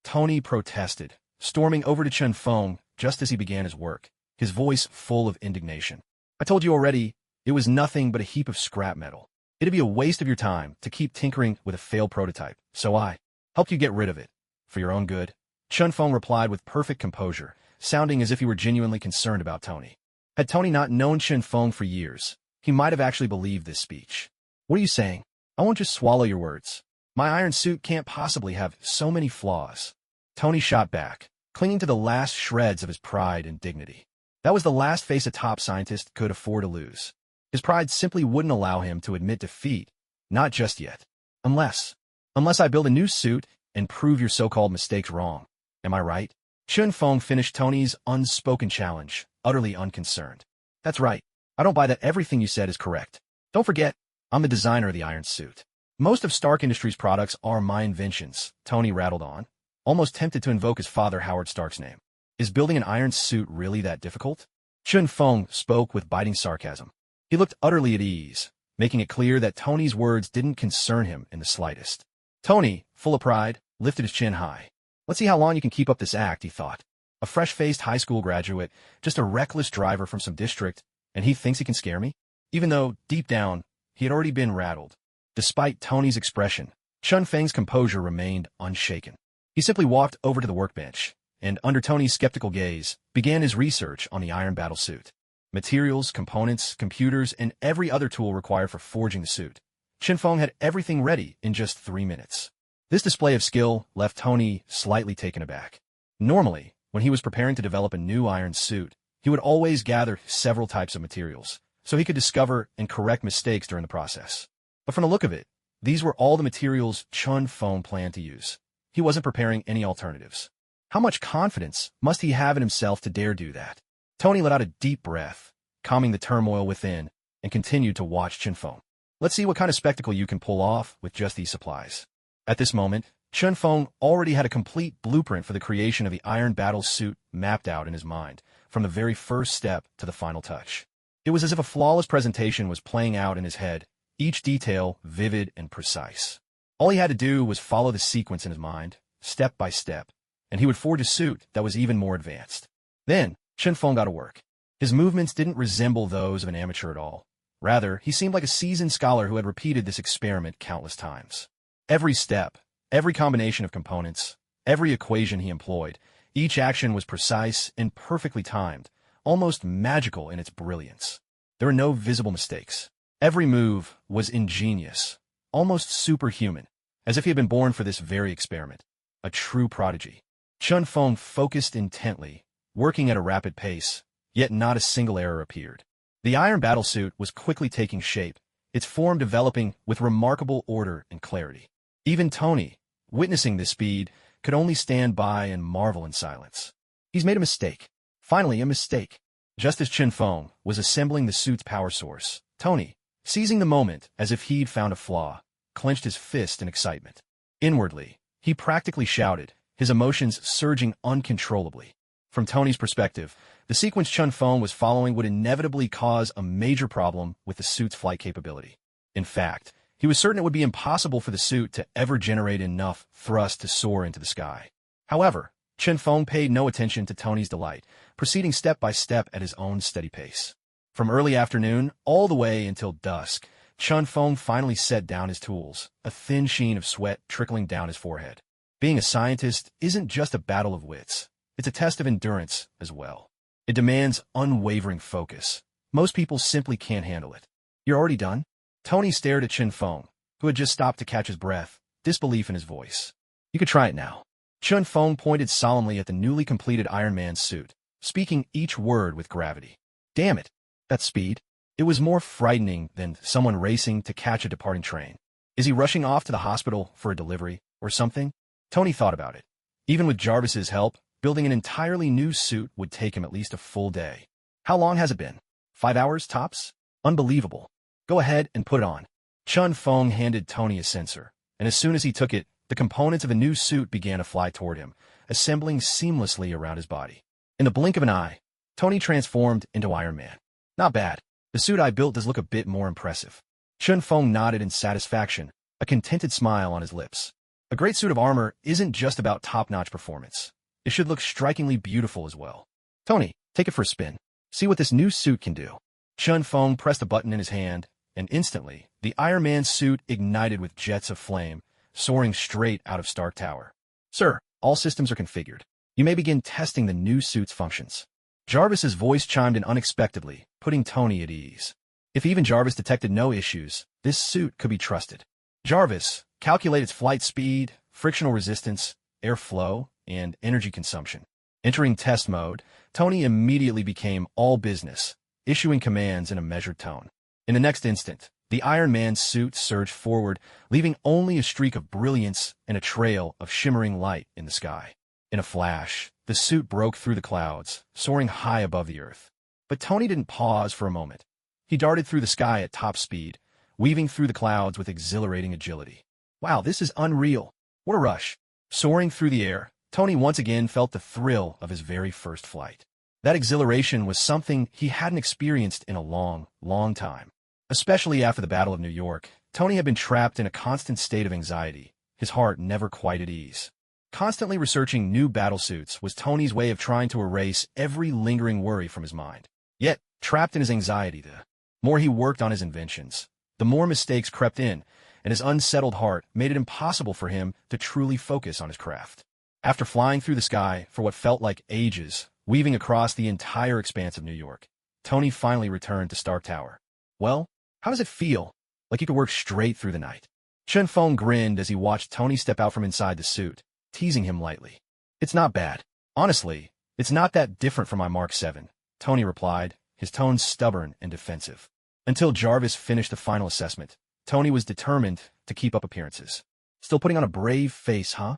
Tony protested, storming over to Chun Feng just as he began his work, his voice full of indignation. I told you already, it was nothing but a heap of scrap metal. It'd be a waste of your time to keep tinkering with a failed prototype, so I helped you get rid of it. For your own good. Chun Feng replied with perfect composure, sounding as if he were genuinely concerned about Tony. Had Tony not known Chun Feng for years, he might have actually believed this speech. What are you saying? I won't just swallow your words. My iron suit can't possibly have so many flaws. Tony shot back, clinging to the last shreds of his pride and dignity. That was the last face a top scientist could afford to lose. His pride simply wouldn't allow him to admit defeat, not just yet. Unless I build a new suit and prove your so-called mistakes wrong. Am I right? Chun Feng finished Tony's unspoken challenge, utterly unconcerned. That's right. I don't buy that everything you said is correct. Don't forget, I'm the designer of the iron suit. Most of Stark Industries' products are my inventions, Tony rattled on. almost tempted to invoke his father Howard Stark's name. Is building an iron suit really that difficult? Chun Feng spoke with biting sarcasm. He looked utterly at ease, making it clear that Tony's words didn't concern him in the slightest. Tony, full of pride, lifted his chin high. Let's see how long you can keep up this act, he thought. A fresh-faced high school graduate, just a reckless driver from some district, and he thinks he can scare me? Even though, deep down, he had already been rattled. Despite Tony's expression, Chun Feng's composure remained unshaken. He simply walked over to the workbench, and under Tony's skeptical gaze, began his research on the iron battle suit. Materials, components, computers, and every other tool required for forging the suit. Chun Feng had everything ready in just 3 minutes. This display of skill left Tony slightly taken aback. Normally, when he was preparing to develop a new iron suit, he would always gather several types of materials, so he could discover and correct mistakes during the process. But from the look of it, these were all the materials Chun Feng planned to use. He wasn't preparing any alternatives. How much confidence must he have in himself to dare do that? Tony let out a deep breath, calming the turmoil within, and continued to watch Chun Feng. Let's see what kind of spectacle you can pull off with just these supplies. At this moment, Chun Feng already had a complete blueprint for the creation of the iron battle suit mapped out in his mind, from the very first step to the final touch. It was as if a flawless presentation was playing out in his head, each detail vivid and precise. All he had to do was follow the sequence in his mind, step by step, and he would forge a suit that was even more advanced. Then, Chun Feng got to work. His movements didn't resemble those of an amateur at all. Rather, he seemed like a seasoned scholar who had repeated this experiment countless times. Every step, every combination of components, every equation he employed, each action was precise and perfectly timed, almost magical in its brilliance. There were no visible mistakes. Every move was ingenious, almost superhuman, as if he had been born for this very experiment. A true prodigy. Chun Feng focused intently, working at a rapid pace, yet not a single error appeared. The iron battlesuit was quickly taking shape, its form developing with remarkable order and clarity. Even Tony, witnessing this speed, could only stand by and marvel in silence. He's made a mistake. Finally, a mistake. Just as Chun Feng was assembling the suit's power source, Tony, seizing the moment as if he'd found a flaw, clenched his fist in excitement. Inwardly, he practically shouted, his emotions surging uncontrollably. From Tony's perspective, the sequence Chun Feng was following would inevitably cause a major problem with the suit's flight capability. In fact, he was certain it would be impossible for the suit to ever generate enough thrust to soar into the sky. However, Chun Feng paid no attention to Tony's delight, proceeding step by step at his own steady pace. From early afternoon all the way until dusk, Chun Feng finally set down his tools, a thin sheen of sweat trickling down his forehead. Being a scientist isn't just a battle of wits. It's a test of endurance as well. It demands unwavering focus. Most people simply can't handle it. You're already done? Tony stared at Chun Feng, who had just stopped to catch his breath, disbelief in his voice. You could try it now. Chun Feng pointed solemnly at the newly completed Iron Man's suit, speaking each word with gravity. Damn it, that speed. It was more frightening than someone racing to catch a departing train. Is he rushing off to the hospital for a delivery or something? Tony thought about it. Even with Jarvis's help, building an entirely new suit would take him at least a full day. How long has it been? 5 hours, tops? Unbelievable. Go ahead and put it on. Chun Feng handed Tony a sensor, and as soon as he took it, the components of a new suit began to fly toward him, assembling seamlessly around his body. In the blink of an eye, Tony transformed into Iron Man. Not bad. The suit I built does look a bit more impressive. Chun Feng nodded in satisfaction, a contented smile on his lips. A great suit of armor isn't just about top-notch performance. It should look strikingly beautiful as well. Tony, take it for a spin. See what this new suit can do. Chun Feng pressed a button in his hand, and instantly, the Iron Man suit ignited with jets of flame, soaring straight out of Stark Tower. Sir, all systems are configured. You may begin testing the new suit's functions. Jarvis's voice chimed in unexpectedly, putting Tony at ease. If even Jarvis detected no issues, this suit could be trusted. Jarvis, calculate its flight speed, frictional resistance, airflow, and energy consumption. Entering test mode, Tony immediately became all business, issuing commands in a measured tone. In the next instant, the Iron Man suit surged forward, leaving only a streak of brilliance and a trail of shimmering light in the sky. In a flash, the suit broke through the clouds, soaring high above the earth. But Tony didn't pause for a moment. He darted through the sky at top speed, weaving through the clouds with exhilarating agility. Wow, this is unreal. What a rush. Soaring through the air, Tony once again felt the thrill of his very first flight. That exhilaration was something he hadn't experienced in a long, long time. Especially after the Battle of New York, Tony had been trapped in a constant state of anxiety, his heart never quite at ease. Constantly researching new battlesuits was Tony's way of trying to erase every lingering worry from his mind. Yet, trapped in his anxiety, the more he worked on his inventions, the more mistakes crept in, and his unsettled heart made it impossible for him to truly focus on his craft. After flying through the sky for what felt like ages, weaving across the entire expanse of New York, Tony finally returned to Stark Tower. Well, how does it feel? Like you could work straight through the night. Chen Feng grinned as he watched Tony step out from inside the suit, teasing him lightly. It's not bad. Honestly, it's not that different from my Mark 7, Tony replied, his tone stubborn and defensive. Until Jarvis finished the final assessment, Tony was determined to keep up appearances. Still putting on a brave face, huh?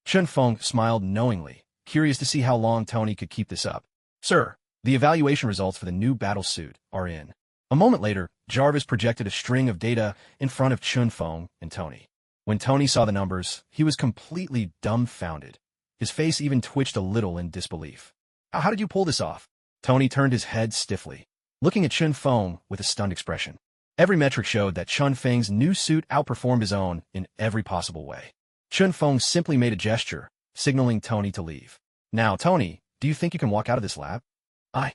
Chen Feng smiled knowingly, curious to see how long Tony could keep this up. Sir, the evaluation results for the new battle suit are in. A moment later, Jarvis projected a string of data in front of Chen Feng and Tony. When Tony saw the numbers, he was completely dumbfounded. His face even twitched a little in disbelief. How did you pull this off? Tony turned his head stiffly, looking at Chen Feng with a stunned expression. Every metric showed that Chen Feng's new suit outperformed his own in every possible way. Chen Feng simply made a gesture, signaling Tony to leave. Now, Tony, do you think you can walk out of this lab? I.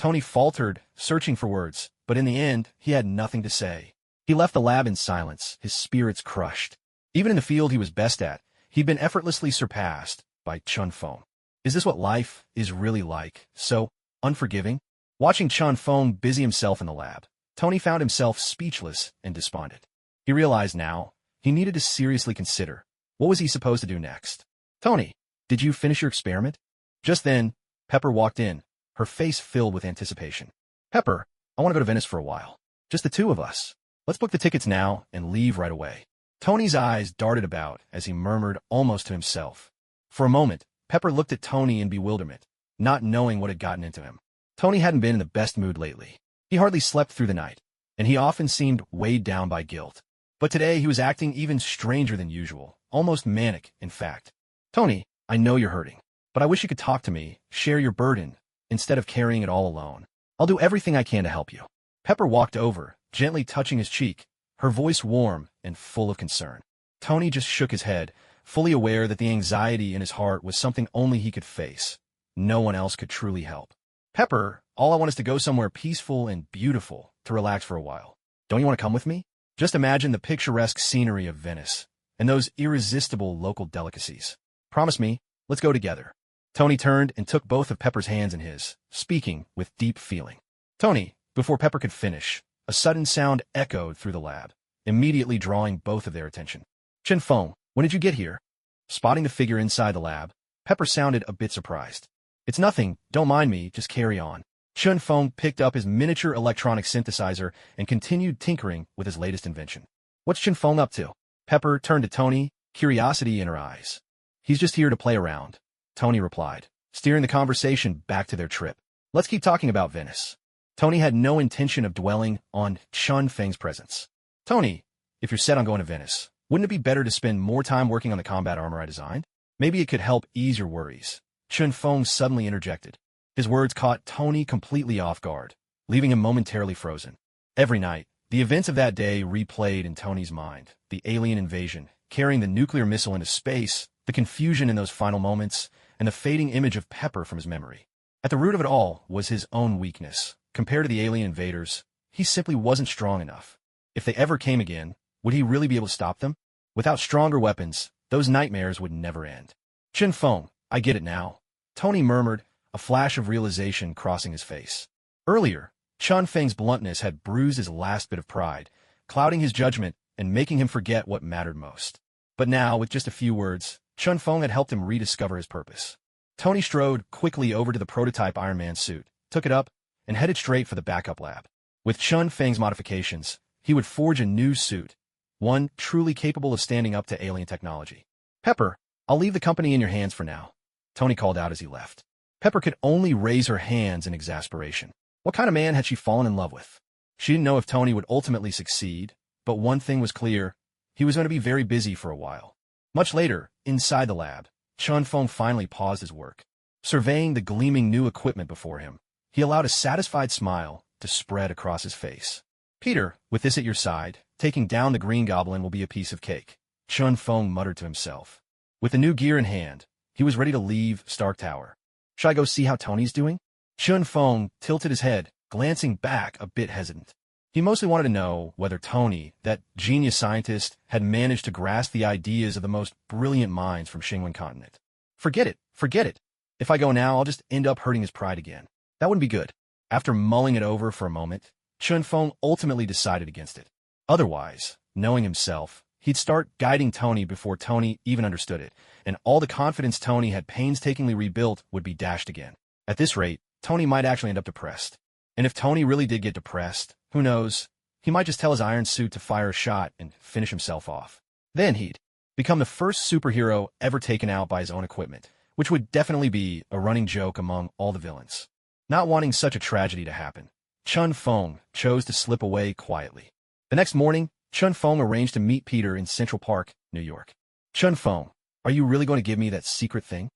Tony faltered, searching for words, but in the end, he had nothing to say. He left the lab in silence, his spirits crushed. Even in the field he was best at, he'd been effortlessly surpassed by Chen Feng. Is this what life is really like? So unforgiving? Watching Chen Feng busy himself in the lab, Tony found himself speechless and despondent. He realized now he needed to seriously consider what was he supposed to do next. Tony, did you finish your experiment? Just then, Pepper walked in, her face filled with anticipation. Pepper, I want to go to Venice for a while. Just the two of us. Let's book the tickets now and leave right away. Tony's eyes darted about as he murmured almost to himself. For a moment, Pepper looked at Tony in bewilderment, not knowing what had gotten into him. Tony hadn't been in the best mood lately. He hardly slept through the night, and he often seemed weighed down by guilt. But today he was acting even stranger than usual, almost manic, in fact. Tony, I know you're hurting, but I wish you could talk to me, share your burden, instead of carrying it all alone. I'll do everything I can to help you. Pepper walked over, gently touching his cheek, her voice warm and full of concern. Tony just shook his head, fully aware that the anxiety in his heart was something only he could face. No one else could truly help. Pepper, all I want is to go somewhere peaceful and beautiful to relax for a while. Don't you want to come with me? Just imagine the picturesque scenery of Venice and those irresistible local delicacies. Promise me, let's go together. Tony turned and took both of Pepper's hands in his, speaking with deep feeling. Tony, before Pepper could finish, a sudden sound echoed through the lab, immediately drawing both of their attention. Chen Feng, when did you get here? Spotting the figure inside the lab, Pepper sounded a bit surprised. It's nothing, don't mind me, just carry on. Chen Feng picked up his miniature electronic synthesizer and continued tinkering with his latest invention. What's Chen Feng up to? Pepper turned to Tony, curiosity in her eyes. He's just here to play around, Tony replied, steering the conversation back to their trip. Let's keep talking about Venice. Tony had no intention of dwelling on Chen Feng's presence. Tony, if you're set on going to Venice, wouldn't it be better to spend more time working on the combat armor I designed? Maybe it could help ease your worries. Chen Feng suddenly interjected. His words caught Tony completely off guard, leaving him momentarily frozen. Every night, the events of that day replayed in Tony's mind. The alien invasion, carrying the nuclear missile into space, the confusion in those final moments, and the fading image of Pepper from his memory. At the root of it all was his own weakness. Compared to the alien invaders, he simply wasn't strong enough. If they ever came again, would he really be able to stop them? Without stronger weapons, those nightmares would never end. Chen Feng, I get it now, Tony murmured, a flash of realization crossing his face. Earlier, Chen Feng's bluntness had bruised his last bit of pride, clouding his judgment and making him forget what mattered most. But now, with just a few words, Chen Feng had helped him rediscover his purpose. Tony strode quickly over to the prototype Iron Man suit, took it up, and headed straight for the backup lab. With Chen Feng's modifications, he would forge a new suit, one truly capable of standing up to alien technology. Pepper, I'll leave the company in your hands for now, Tony called out as he left. Pepper could only raise her hands in exasperation. What kind of man had she fallen in love with? She didn't know if Tony would ultimately succeed, but one thing was clear, he was going to be very busy for a while. Much later, inside the lab, Chun Feng finally paused his work. Surveying the gleaming new equipment before him, he allowed a satisfied smile to spread across his face. Peter, with this at your side, taking down the green goblin will be a piece of cake, Chun Feng muttered to himself. With the new gear in hand, he was ready to leave Stark Tower. Should I go see how Tony's doing? Chun Feng tilted his head, glancing back a bit hesitant. He mostly wanted to know whether Tony, that genius scientist, had managed to grasp the ideas of the most brilliant minds from Xingwen continent. Forget it, forget it. If I go now, I'll just end up hurting his pride again. That wouldn't be good. After mulling it over for a moment, Chun Feng ultimately decided against it. Otherwise, knowing himself, he'd start guiding Tony before Tony even understood it, and all the confidence Tony had painstakingly rebuilt would be dashed again. At this rate, Tony might actually end up depressed. And if Tony really did get depressed, who knows, he might just tell his iron suit to fire a shot and finish himself off. Then he'd become the first superhero ever taken out by his own equipment, which would definitely be a running joke among all the villains. Not wanting such a tragedy to happen, Chun Feng chose to slip away quietly. The next morning, Chun Feng arranged to meet Peter in Central Park, New York. Chun Feng, are you really going to give me that secret thing?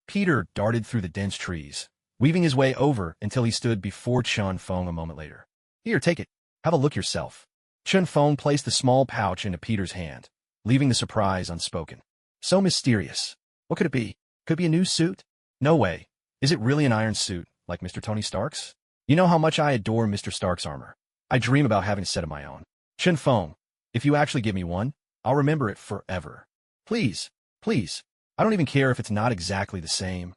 Peter darted through the dense trees, weaving his way over until he stood before Chun Feng a moment later. Here, take it. Have a look yourself. Chun Feng placed the small pouch into Peter's hand, leaving the surprise unspoken. So mysterious. What could it be? Could it be a new suit? No way. Is it really an iron suit, like Mr. Tony Stark's? You know how much I adore Mr. Stark's armor. I dream about having a set of my own. Chun Feng, if you actually give me one, I'll remember it forever. Please, please. I don't even care if it's not exactly the same.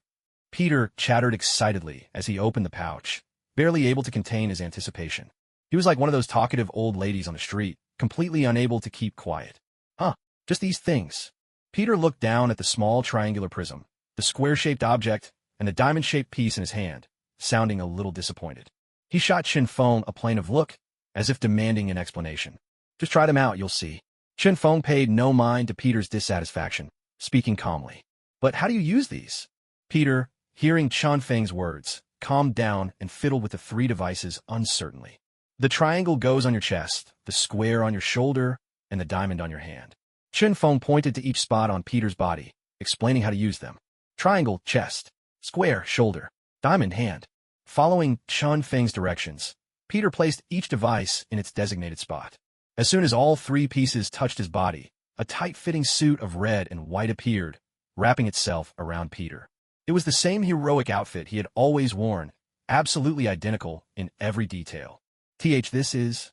Peter chattered excitedly as he opened the pouch, barely able to contain his anticipation. He was like one of those talkative old ladies on the street, completely unable to keep quiet. Huh, just these things. Peter looked down at the small triangular prism, the square-shaped object, and the diamond-shaped piece in his hand, sounding a little disappointed. He shot Chun Feng a plaintive look, as if demanding an explanation. Just try them out, you'll see. Chun Feng paid no mind to Peter's dissatisfaction, speaking calmly. But how do you use these? Peter, hearing Chun Feng's words, calmed down and fiddled with the three devices uncertainly. The triangle goes on your chest, the square on your shoulder, and the diamond on your hand. Chun Feng pointed to each spot on Peter's body, explaining how to use them. Triangle, chest. Square, shoulder. Diamond, hand. Following Chun Feng's directions, Peter placed each device in its designated spot. As soon as all three pieces touched his body, a tight-fitting suit of red and white appeared, wrapping itself around Peter. It was the same heroic outfit he had always worn, absolutely identical in every detail. This is...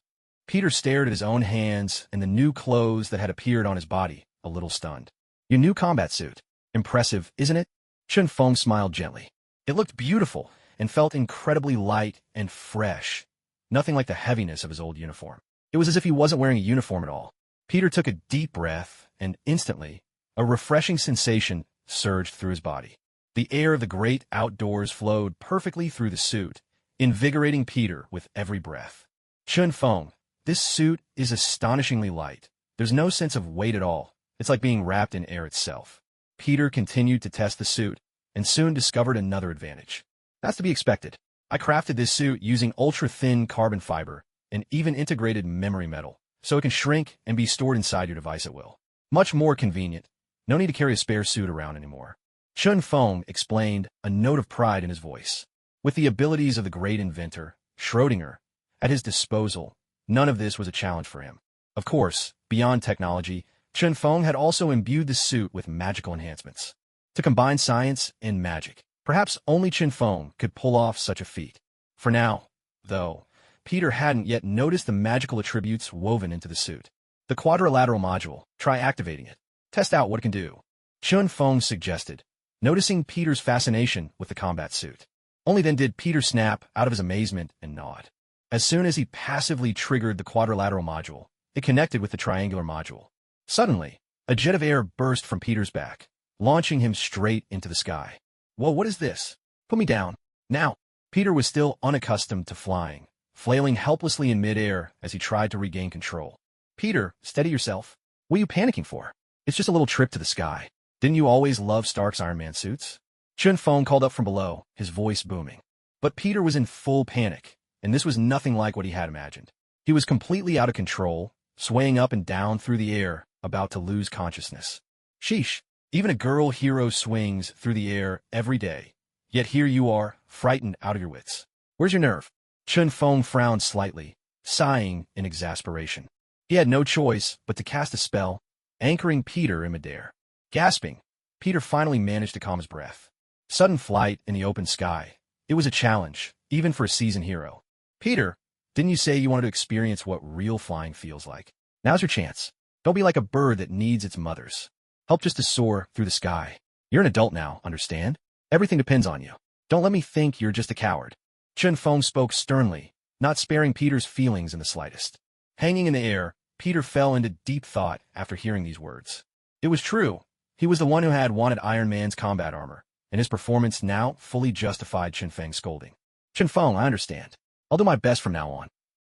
Peter stared at his own hands and the new clothes that had appeared on his body, a little stunned. Your new combat suit. Impressive, isn't it? Chun Feng smiled gently. It looked beautiful and felt incredibly light and fresh, nothing like the heaviness of his old uniform. It was as if he wasn't wearing a uniform at all. Peter took a deep breath, and instantly, a refreshing sensation surged through his body. The air of the great outdoors flowed perfectly through the suit, invigorating Peter with every breath. Chun Feng, this suit is astonishingly light. There's no sense of weight at all. It's like being wrapped in air itself. Peter continued to test the suit, and soon discovered another advantage. That's to be expected. I crafted this suit using ultra-thin carbon fiber and even integrated memory metal, so it can shrink and be stored inside your device at will. Much more convenient. No need to carry a spare suit around anymore. Chun Feng explained, a note of pride in his voice. With the abilities of the great inventor, Schrödinger, at his disposal, none of this was a challenge for him. Of course, beyond technology, Chun Feng had also imbued the suit with magical enhancements. To combine science and magic, perhaps only Chun Feng could pull off such a feat. For now, though, Peter hadn't yet noticed the magical attributes woven into the suit. The quadrilateral module, try activating it. Test out what it can do. Chun Feng suggested, noticing Peter's fascination with the combat suit. Only then did Peter snap out of his amazement and nod. As soon as he passively triggered the quadrilateral module, it connected with the triangular module. Suddenly, a jet of air burst from Peter's back, launching him straight into the sky. Whoa, what is this? Put me down. Now. Peter was still unaccustomed to flying, flailing helplessly in midair as he tried to regain control. Peter, steady yourself. What are you panicking for? It's just a little trip to the sky. Didn't you always love Stark's Iron Man suits? Chun Feng called up from below, his voice booming. But Peter was in full panic, and this was nothing like what he had imagined. He was completely out of control, swaying up and down through the air, about to lose consciousness. Sheesh, even a girl hero swings through the air every day. Yet here you are, frightened out of your wits. Where's your nerve? Chun Feng frowned slightly, sighing in exasperation. He had no choice but to cast a spell, anchoring Peter in midair. Gasping, Peter finally managed to calm his breath. Sudden flight in the open sky. It was a challenge, even for a seasoned hero. Peter, didn't you say you wanted to experience what real flying feels like? Now's your chance. Don't be like a bird that needs its mothers. Help just to soar through the sky. You're an adult now, understand? Everything depends on you. Don't let me think you're just a coward. Chun Feng spoke sternly, not sparing Peter's feelings in the slightest. Hanging in the air, Peter fell into deep thought after hearing these words. It was true. He was the one who had wanted Iron Man's combat armor, and his performance now fully justified Chun Feng's scolding. Chun Feng, I understand. I'll do my best from now on.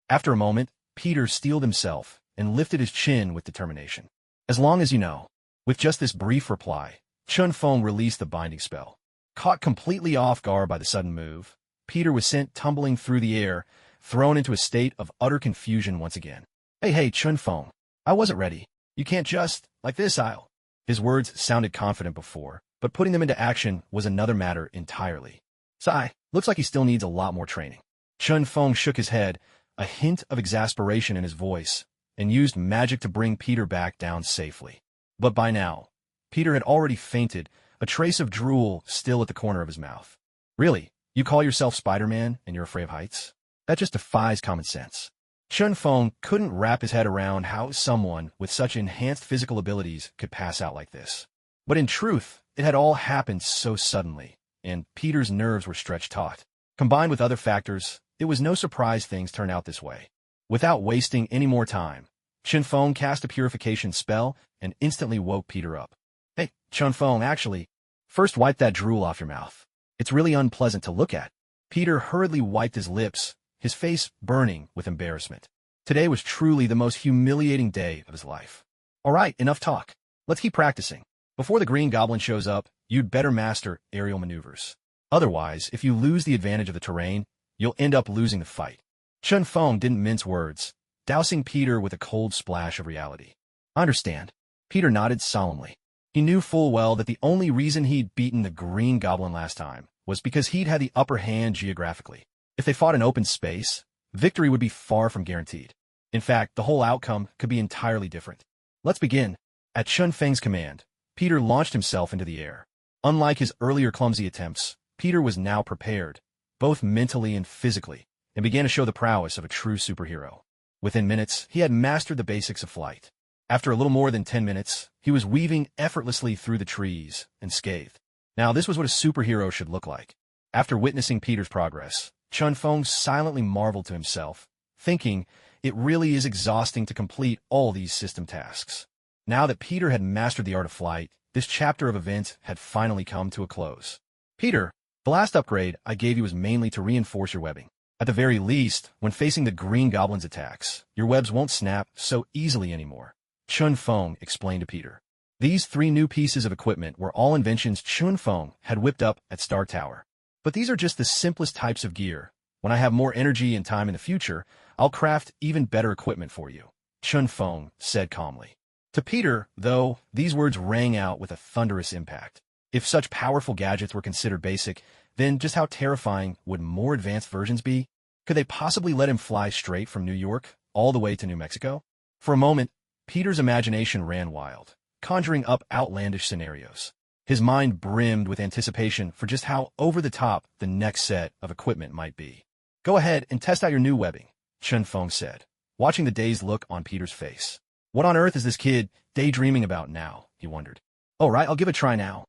After a moment, Peter steeled himself and lifted his chin with determination. As long as you know. With just this brief reply, Chun Feng released the binding spell. Caught completely off guard by the sudden move, Peter was sent tumbling through the air, thrown into a state of utter confusion once again. Hey, Chun Feng, I wasn't ready. You can't just, like this, I'll. His words sounded confident before, but putting them into action was another matter entirely. Sigh, looks like he still needs a lot more training. Chun Feng shook his head, a hint of exasperation in his voice, and used magic to bring Peter back down safely. But by now, Peter had already fainted, a trace of drool still at the corner of his mouth. Really? You call yourself Spider-Man and you're afraid of heights? That just defies common sense. Chun Feng couldn't wrap his head around how someone with such enhanced physical abilities could pass out like this. But in truth, it had all happened so suddenly, and Peter's nerves were stretched taut. Combined with other factors, it was no surprise things turned out this way. Without wasting any more time, Chun Feng cast a purification spell and instantly woke Peter up. Hey, Chun Feng, actually, first wipe that drool off your mouth. It's really unpleasant to look at. Peter hurriedly wiped his lips, his face burning with embarrassment. Today was truly the most humiliating day of his life. All right, enough talk. Let's keep practicing. Before the Green Goblin shows up, you'd better master aerial maneuvers. Otherwise, if you lose the advantage of the terrain, you'll end up losing the fight. Chun Feng didn't mince words, dousing Peter with a cold splash of reality. I understand. Peter nodded solemnly. He knew full well that the only reason he'd beaten the Green Goblin last time was because he'd had the upper hand geographically. If they fought in open space, victory would be far from guaranteed. In fact, the whole outcome could be entirely different. Let's begin. At Chun Feng's command, Peter launched himself into the air. Unlike his earlier clumsy attempts, Peter was now prepared, both mentally and physically, and began to show the prowess of a true superhero. Within minutes, he had mastered the basics of flight. After a little more than 10 minutes, he was weaving effortlessly through the trees, unscathed. Now this was what a superhero should look like. After witnessing Peter's progress, Chun Feng silently marveled to himself, thinking, it really is exhausting to complete all these system tasks. Now that Peter had mastered the art of flight, this chapter of events had finally come to a close. Peter, the last upgrade I gave you was mainly to reinforce your webbing. At the very least, when facing the Green Goblin's attacks, your webs won't snap so easily anymore. Chun Feng explained to Peter. These 3 new pieces of equipment were all inventions Chun Feng had whipped up at Star Tower. But these are just the simplest types of gear. When I have more energy and time in the future, I'll craft even better equipment for you, Chun Feng said calmly. To Peter, though, these words rang out with a thunderous impact. If such powerful gadgets were considered basic, then just how terrifying would more advanced versions be? Could they possibly let him fly straight from New York all the way to New Mexico? For a moment, Peter's imagination ran wild, conjuring up outlandish scenarios. His mind brimmed with anticipation for just how over-the-top the next set of equipment might be. Go ahead and test out your new webbing, Chun Feng said, watching the dazed look on Peter's face. What on earth is this kid daydreaming about now, he wondered. All right, I'll give it a try now.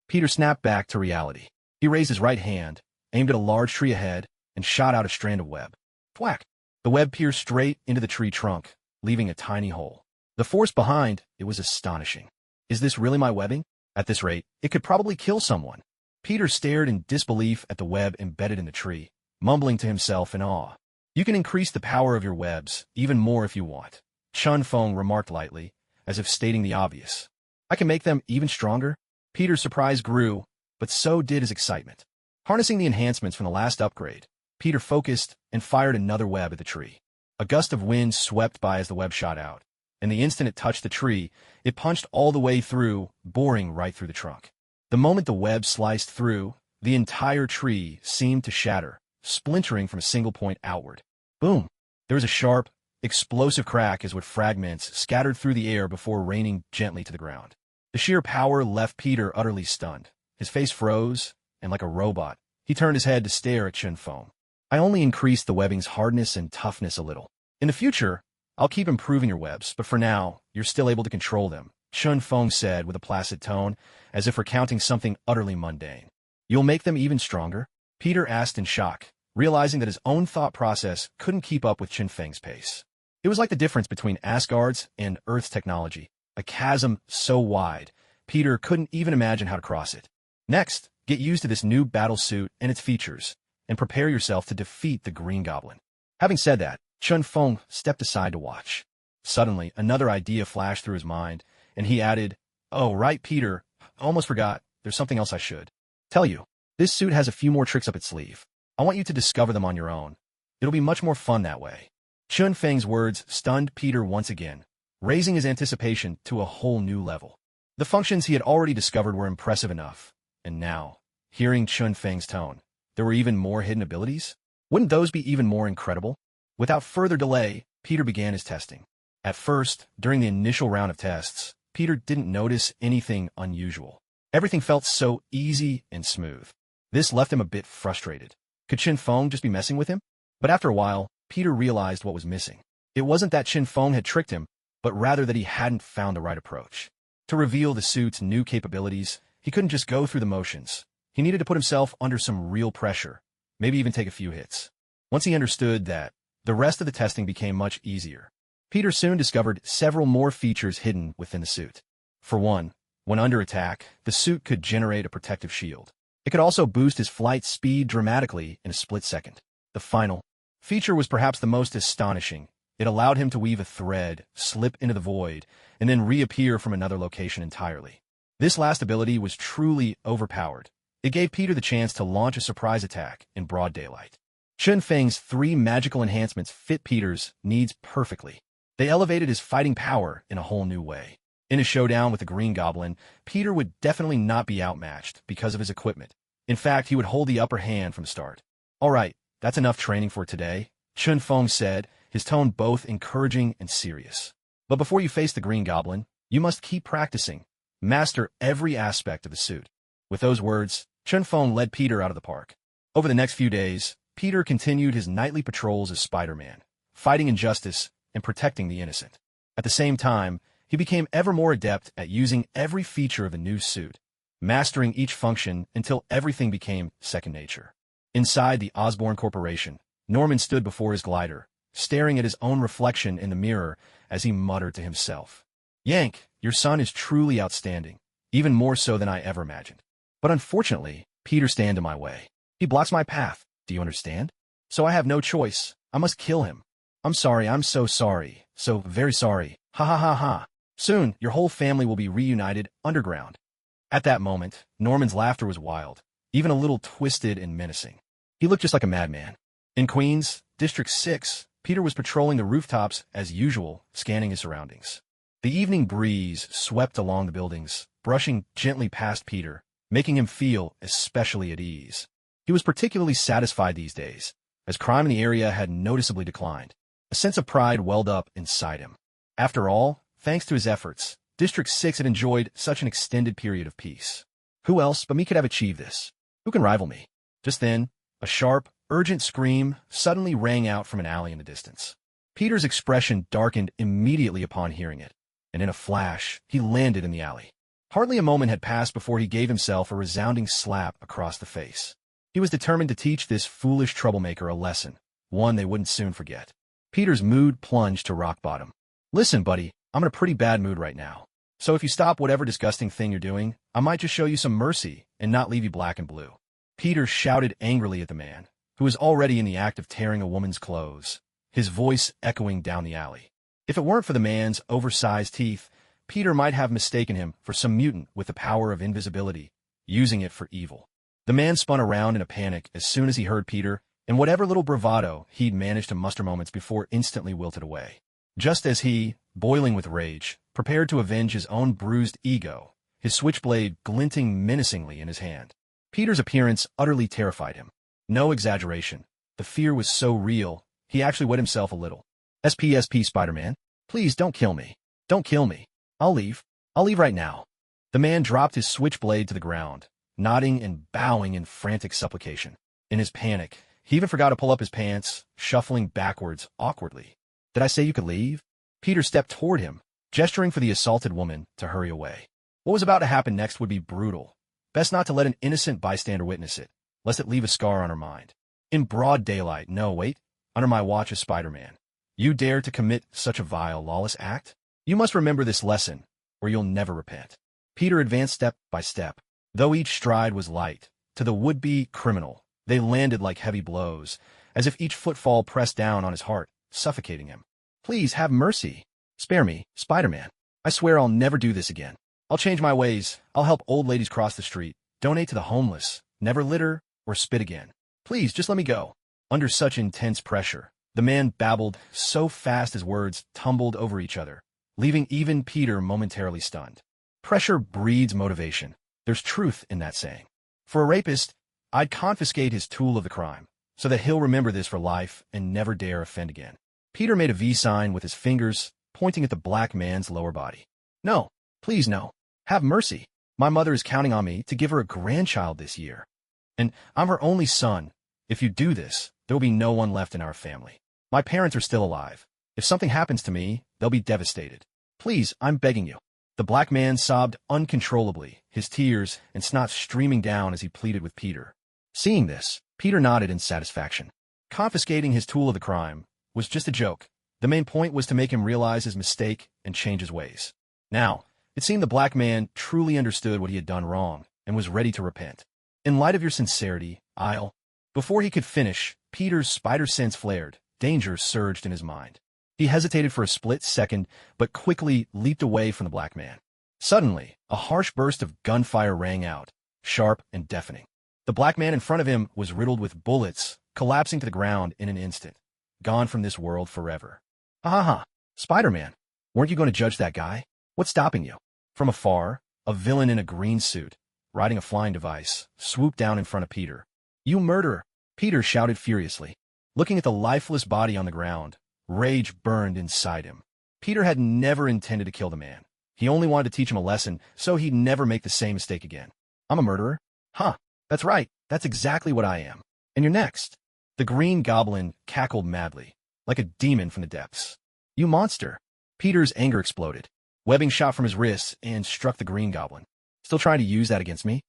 Peter snapped back to reality. He raised his right hand, aimed at a large tree ahead, and shot out a strand of web. Thwack! The web pierced straight into the tree trunk, leaving a tiny hole. The force behind it was astonishing. Is this really my webbing? At this rate, it could probably kill someone. Peter stared in disbelief at the web embedded in the tree, mumbling to himself in awe. You can increase the power of your webs even more if you want, Chun Feng remarked lightly, as if stating the obvious. I can make them even stronger? Peter's surprise grew, but so did his excitement. Harnessing the enhancements from the last upgrade, Peter focused and fired another web at the tree. A gust of wind swept by as the web shot out, and the instant it touched the tree, it punched all the way through, boring right through the trunk. The moment the web sliced through, the entire tree seemed to shatter, splintering from a single point outward. Boom! There was a sharp, explosive crack as wood fragments scattered through the air before raining gently to the ground. The sheer power left Peter utterly stunned. His face froze, and like a robot, he turned his head to stare at Chun-Feng. I only increased the webbing's hardness and toughness a little. In the future, I'll keep improving your webs, but for now, you're still able to control them, Chun-Feng said with a placid tone, as if recounting something utterly mundane. You'll make them even stronger? Peter asked in shock, realizing that his own thought process couldn't keep up with Chun-Feng's pace. It was like the difference between Asgard's and Earth's technology, a chasm so wide, Peter couldn't even imagine how to cross it. Next, get used to this new battle suit and its features, and prepare yourself to defeat the Green Goblin. Having said that, Chun-Feng stepped aside to watch. Suddenly, another idea flashed through his mind, and he added, "Oh, right, Peter, almost forgot, there's something else I should tell you. This suit has a few more tricks up its sleeve. I want you to discover them on your own. It'll be much more fun that way." Chun-Feng's words stunned Peter once again, raising his anticipation to a whole new level. The functions he had already discovered were impressive enough, and now, hearing Chun-Feng's tone, there were even more hidden abilities? Wouldn't those be even more incredible? Without further delay, Peter began his testing. At first, during the initial round of tests, Peter didn't notice anything unusual. Everything felt so easy and smooth. This left him a bit frustrated. Could Chun-Feng just be messing with him? But after a while, Peter realized what was missing. It wasn't that Chun-Feng had tricked him, but rather that he hadn't found the right approach. To reveal the suit's new capabilities, he couldn't just go through the motions. He needed to put himself under some real pressure, maybe even take a few hits. Once he understood that, the rest of the testing became much easier. Peter soon discovered several more features hidden within the suit. For one, when under attack, the suit could generate a protective shield. It could also boost his flight speed dramatically in a split second. The final feature was perhaps the most astonishing. It allowed him to weave a thread, slip into the void, and then reappear from another location entirely. This last ability was truly overpowered. It gave Peter the chance to launch a surprise attack in broad daylight. Chun-Feng's 3 magical enhancements fit Peter's needs perfectly. They elevated his fighting power in a whole new way. In a showdown with the Green Goblin, Peter would definitely not be outmatched because of his equipment. In fact, he would hold the upper hand from the start. "All right, that's enough training for today," Chun-Feng said, his tone both encouraging and serious. "But before you face the Green Goblin, you must keep practicing. Master every aspect of the suit." With those words, Chun-Feng led Peter out of the park. Over the next few days, Peter continued his nightly patrols as Spider-Man, fighting injustice and protecting the innocent. At the same time, he became ever more adept at using every feature of the new suit, mastering each function until everything became second nature. Inside the Osborn Corporation, Norman stood before his glider, staring at his own reflection in the mirror as he muttered to himself, "Yank, your son is truly outstanding, even more so than I ever imagined. But unfortunately, Peter stands in my way. He blocks my path, do you understand? So I have no choice, I must kill him. I'm sorry, I'm so sorry, so very sorry, ha ha ha ha. Soon, your whole family will be reunited underground." At that moment, Norman's laughter was wild, even a little twisted and menacing. He looked just like a madman. In Queens, District 6, Peter was patrolling the rooftops as usual, scanning his surroundings. The evening breeze swept along the buildings, brushing gently past Peter, making him feel especially at ease. He was particularly satisfied these days, as crime in the area had noticeably declined. A sense of pride welled up inside him. After all, thanks to his efforts, District 6 had enjoyed such an extended period of peace. Who else but me could have achieved this? Who can rival me? Just then, a sharp, urgent scream suddenly rang out from an alley in the distance. Peter's expression darkened immediately upon hearing it, and in a flash, he landed in the alley. Hardly a moment had passed before he gave himself a resounding slap across the face. He was determined to teach this foolish troublemaker a lesson, one they wouldn't soon forget. Peter's mood plunged to rock bottom. "Listen, buddy, I'm in a pretty bad mood right now. So if you stop whatever disgusting thing you're doing, I might just show you some mercy and not leave you black and blue." Peter shouted angrily at the man, who was already in the act of tearing a woman's clothes, his voice echoing down the alley. If it weren't for the man's oversized teeth, Peter might have mistaken him for some mutant with the power of invisibility, using it for evil. The man spun around in a panic as soon as he heard Peter, and whatever little bravado he'd managed to muster moments before instantly wilted away. Just as he, boiling with rage, prepared to avenge his own bruised ego, his switchblade glinting menacingly in his hand. Peter's appearance utterly terrified him. No exaggeration. The fear was so real, he actually wet himself a little. SPSP Spider-Man, please don't kill me. Don't kill me. I'll leave. I'll leave right now. The man dropped his switchblade to the ground, nodding and bowing in frantic supplication. In his panic, he even forgot to pull up his pants, shuffling backwards awkwardly. Did I say you could leave? Peter stepped toward him, gesturing for the assaulted woman to hurry away. What was about to happen next would be brutal. Best not to let an innocent bystander witness it, lest it leave a scar on her mind. In broad daylight, no, wait, under my watch as Spider-Man. You dare to commit such a vile, lawless act? You must remember this lesson, or you'll never repent. Peter advanced step by step. Though each stride was light, to the would-be criminal, they landed like heavy blows, as if each footfall pressed down on his heart, suffocating him. Please have mercy. Spare me, Spider-Man. I swear I'll never do this again. I'll change my ways. I'll help old ladies cross the street, donate to the homeless, never litter or spit again. Please, just let me go. Under such intense pressure, the man babbled so fast his words tumbled over each other, leaving even Peter momentarily stunned. Pressure breeds motivation. There's truth in that saying. For a rapist, I'd confiscate his tool of the crime, so that he'll remember this for life and never dare offend again. Peter made a V sign with his fingers, pointing at the black man's lower body. No, please no. Have mercy. My mother is counting on me to give her a grandchild this year. And I'm her only son. If you do this, there will be no one left in our family. My parents are still alive. If something happens to me, they'll be devastated. Please, I'm begging you. The black man sobbed uncontrollably, his tears and snot streaming down as he pleaded with Peter. Seeing this, Peter nodded in satisfaction. Confiscating his tool of the crime was just a joke. The main point was to make him realize his mistake and change his ways. Now, it seemed the black man truly understood what he had done wrong and was ready to repent. In light of your sincerity, I'll... Before he could finish, Peter's spider sense flared. Danger surged in his mind. He hesitated for a split second, but quickly leaped away from the black man. Suddenly, a harsh burst of gunfire rang out, sharp and deafening. The black man in front of him was riddled with bullets, collapsing to the ground in an instant. Gone from this world forever. Ha! Spider-Man, weren't you going to judge that guy? What's stopping you? From afar, a villain in a green suit, riding a flying device, swooped down in front of Peter. You murderer! Peter shouted furiously. Looking at the lifeless body on the ground, rage burned inside him. Peter had never intended to kill the man. He only wanted to teach him a lesson so he'd never make the same mistake again. I'm a murderer? Huh, that's right. That's exactly what I am. And you're next. The Green Goblin cackled madly, like a demon from the depths. You monster! Peter's anger exploded. Webbing shot from his wrists and struck the Green Goblin. Still trying to use that against me?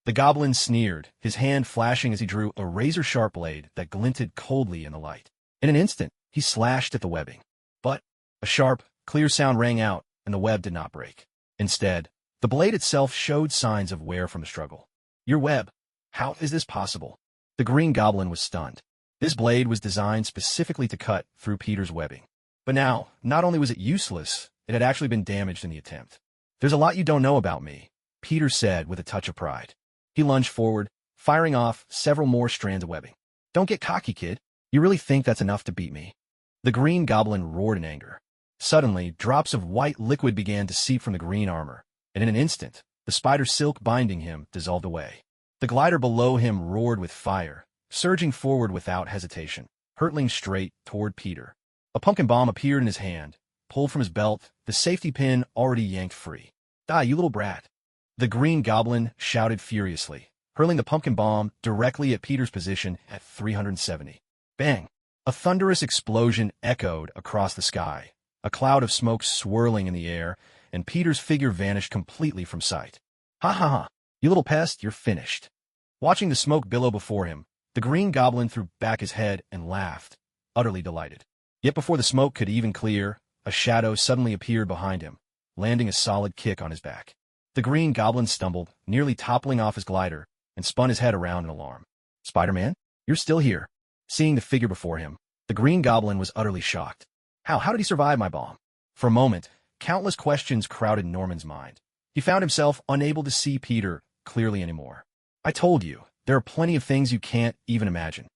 The goblin sneered, his hand flashing as he drew a razor-sharp blade that glinted coldly in the light. In an instant, he slashed at the webbing. But a sharp, clear sound rang out, and the web did not break. Instead, the blade itself showed signs of wear from the struggle. Your web? How is this possible? The Green Goblin was stunned. This blade was designed specifically to cut through Peter's webbing. But now, not only was it useless, it had actually been damaged in the attempt. There's a lot you don't know about me, Peter said with a touch of pride. He lunged forward, firing off several more strands of webbing. Don't get cocky, kid. You really think that's enough to beat me? The Green Goblin roared in anger. Suddenly, drops of white liquid began to seep from the green armor, and in an instant, the spider silk binding him dissolved away. The glider below him roared with fire, surging forward without hesitation, hurtling straight toward Peter. A pumpkin bomb appeared in his hand, pulled from his belt, the safety pin already yanked free. Die, you little brat! The Green Goblin shouted furiously, hurling the pumpkin bomb directly at Peter's position at 370. Bang! A thunderous explosion echoed across the sky, a cloud of smoke swirling in the air, and Peter's figure vanished completely from sight. Ha! You little pest, you're finished. Watching the smoke billow before him, the Green Goblin threw back his head and laughed, utterly delighted. Yet before the smoke could even clear, a shadow suddenly appeared behind him, landing a solid kick on his back. The Green Goblin stumbled, nearly toppling off his glider, and spun his head around in alarm. Spider-Man, you're still here. Seeing the figure before him, the Green Goblin was utterly shocked. How did he survive my bomb? For a moment, countless questions crowded Norman's mind. He found himself unable to see Peter clearly anymore. I told you, there are plenty of things you can't even imagine.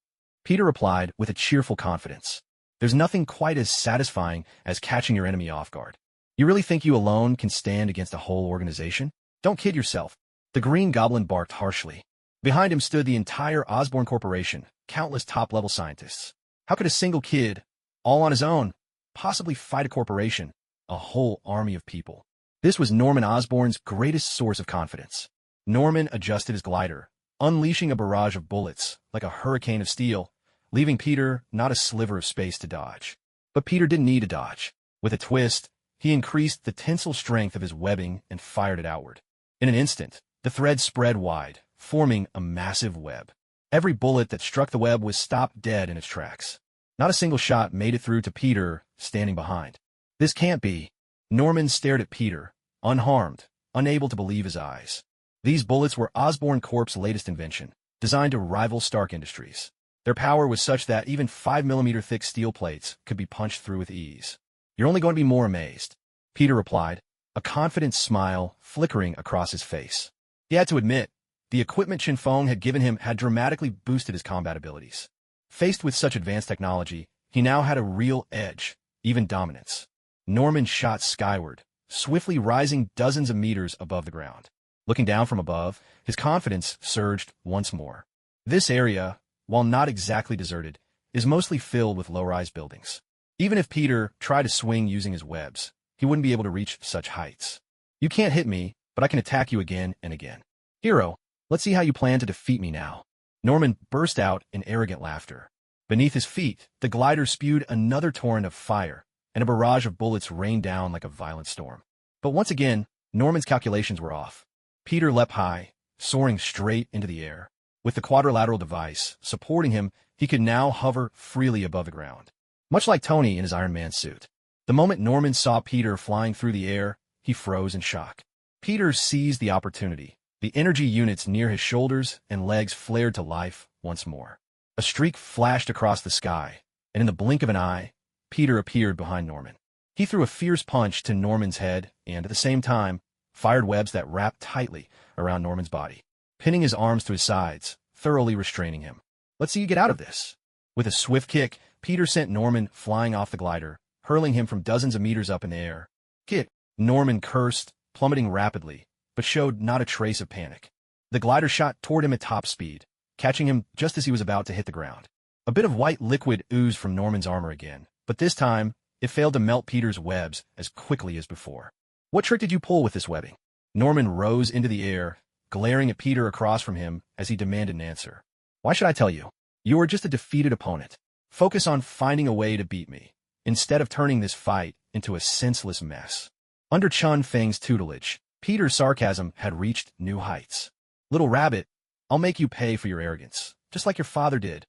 Peter replied with a cheerful confidence. There's nothing quite as satisfying as catching your enemy off guard. You really think you alone can stand against a whole organization? Don't kid yourself. The Green Goblin barked harshly. Behind him stood the entire Osborn Corporation, countless top-level scientists. How could a single kid, all on his own, possibly fight a corporation, a whole army of people? This was Norman Osborn's greatest source of confidence. Norman adjusted his glider, unleashing a barrage of bullets, like a hurricane of steel, leaving Peter not a sliver of space to dodge. But Peter didn't need to dodge. With a twist, he increased the tensile strength of his webbing and fired it outward. In an instant, the thread spread wide, forming a massive web. Every bullet that struck the web was stopped dead in its tracks. Not a single shot made it through to Peter, standing behind. This can't be. Norman stared at Peter, unharmed, unable to believe his eyes. These bullets were Osborn Corp's latest invention, designed to rival Stark Industries. Their power was such that even 5mm thick steel plates could be punched through with ease. You're only going to be more amazed, Peter replied, a confident smile flickering across his face. He had to admit, the equipment Chin Feng had given him had dramatically boosted his combat abilities. Faced with such advanced technology, he now had a real edge, even dominance. Norman shot skyward, swiftly rising dozens of meters above the ground. Looking down from above, his confidence surged once more. This area, while not exactly deserted, is mostly filled with low-rise buildings. Even if Peter tried to swing using his webs, he wouldn't be able to reach such heights. You can't hit me, but I can attack you again and again. Hero, let's see how you plan to defeat me now. Norman burst out in arrogant laughter. Beneath his feet, the glider spewed another torrent of fire, and a barrage of bullets rained down like a violent storm. But once again, Norman's calculations were off. Peter leapt high, soaring straight into the air. With the quadrilateral device supporting him, he could now hover freely above the ground. Much like Tony in his Iron Man suit. The moment Norman saw Peter flying through the air, he froze in shock. Peter seized the opportunity. The energy units near his shoulders and legs flared to life once more. A streak flashed across the sky, and in the blink of an eye, Peter appeared behind Norman. He threw a fierce punch to Norman's head and, at the same time, fired webs that wrapped tightly around Norman's body, pinning his arms to his sides, thoroughly restraining him. Let's see you get out of this. With a swift kick, Peter sent Norman flying off the glider, hurling him from dozens of meters up in the air. Kick! Norman cursed, plummeting rapidly, but showed not a trace of panic. The glider shot toward him at top speed, catching him just as he was about to hit the ground. A bit of white liquid oozed from Norman's armor again, but this time, it failed to melt Peter's webs as quickly as before. What trick did you pull with this webbing? Norman rose into the air, glaring at Peter across from him as he demanded an answer. Why should I tell you? You are just a defeated opponent. Focus on finding a way to beat me, instead of turning this fight into a senseless mess. Under Chun Feng's tutelage, Peter's sarcasm had reached new heights. Little rabbit, I'll make you pay for your arrogance, just like your father did.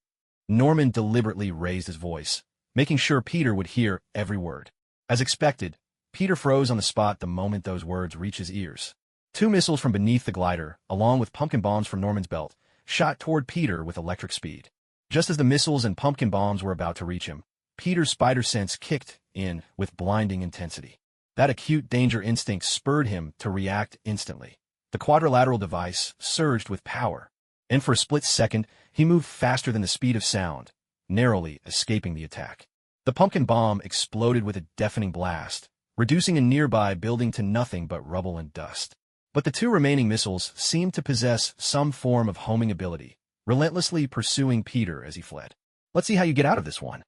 Norman deliberately raised his voice, making sure Peter would hear every word. As expected, Peter froze on the spot the moment those words reached his ears. 2 missiles from beneath the glider, along with pumpkin bombs from Norman's belt, shot toward Peter with electric speed. Just as the missiles and pumpkin bombs were about to reach him, Peter's spider sense kicked in with blinding intensity. That acute danger instinct spurred him to react instantly. The quadrilateral device surged with power, and for a split second, he moved faster than the speed of sound, narrowly escaping the attack. The pumpkin bomb exploded with a deafening blast, reducing a nearby building to nothing but rubble and dust. But the 2 remaining missiles seemed to possess some form of homing ability, relentlessly pursuing Peter as he fled. Let's see how you get out of this one.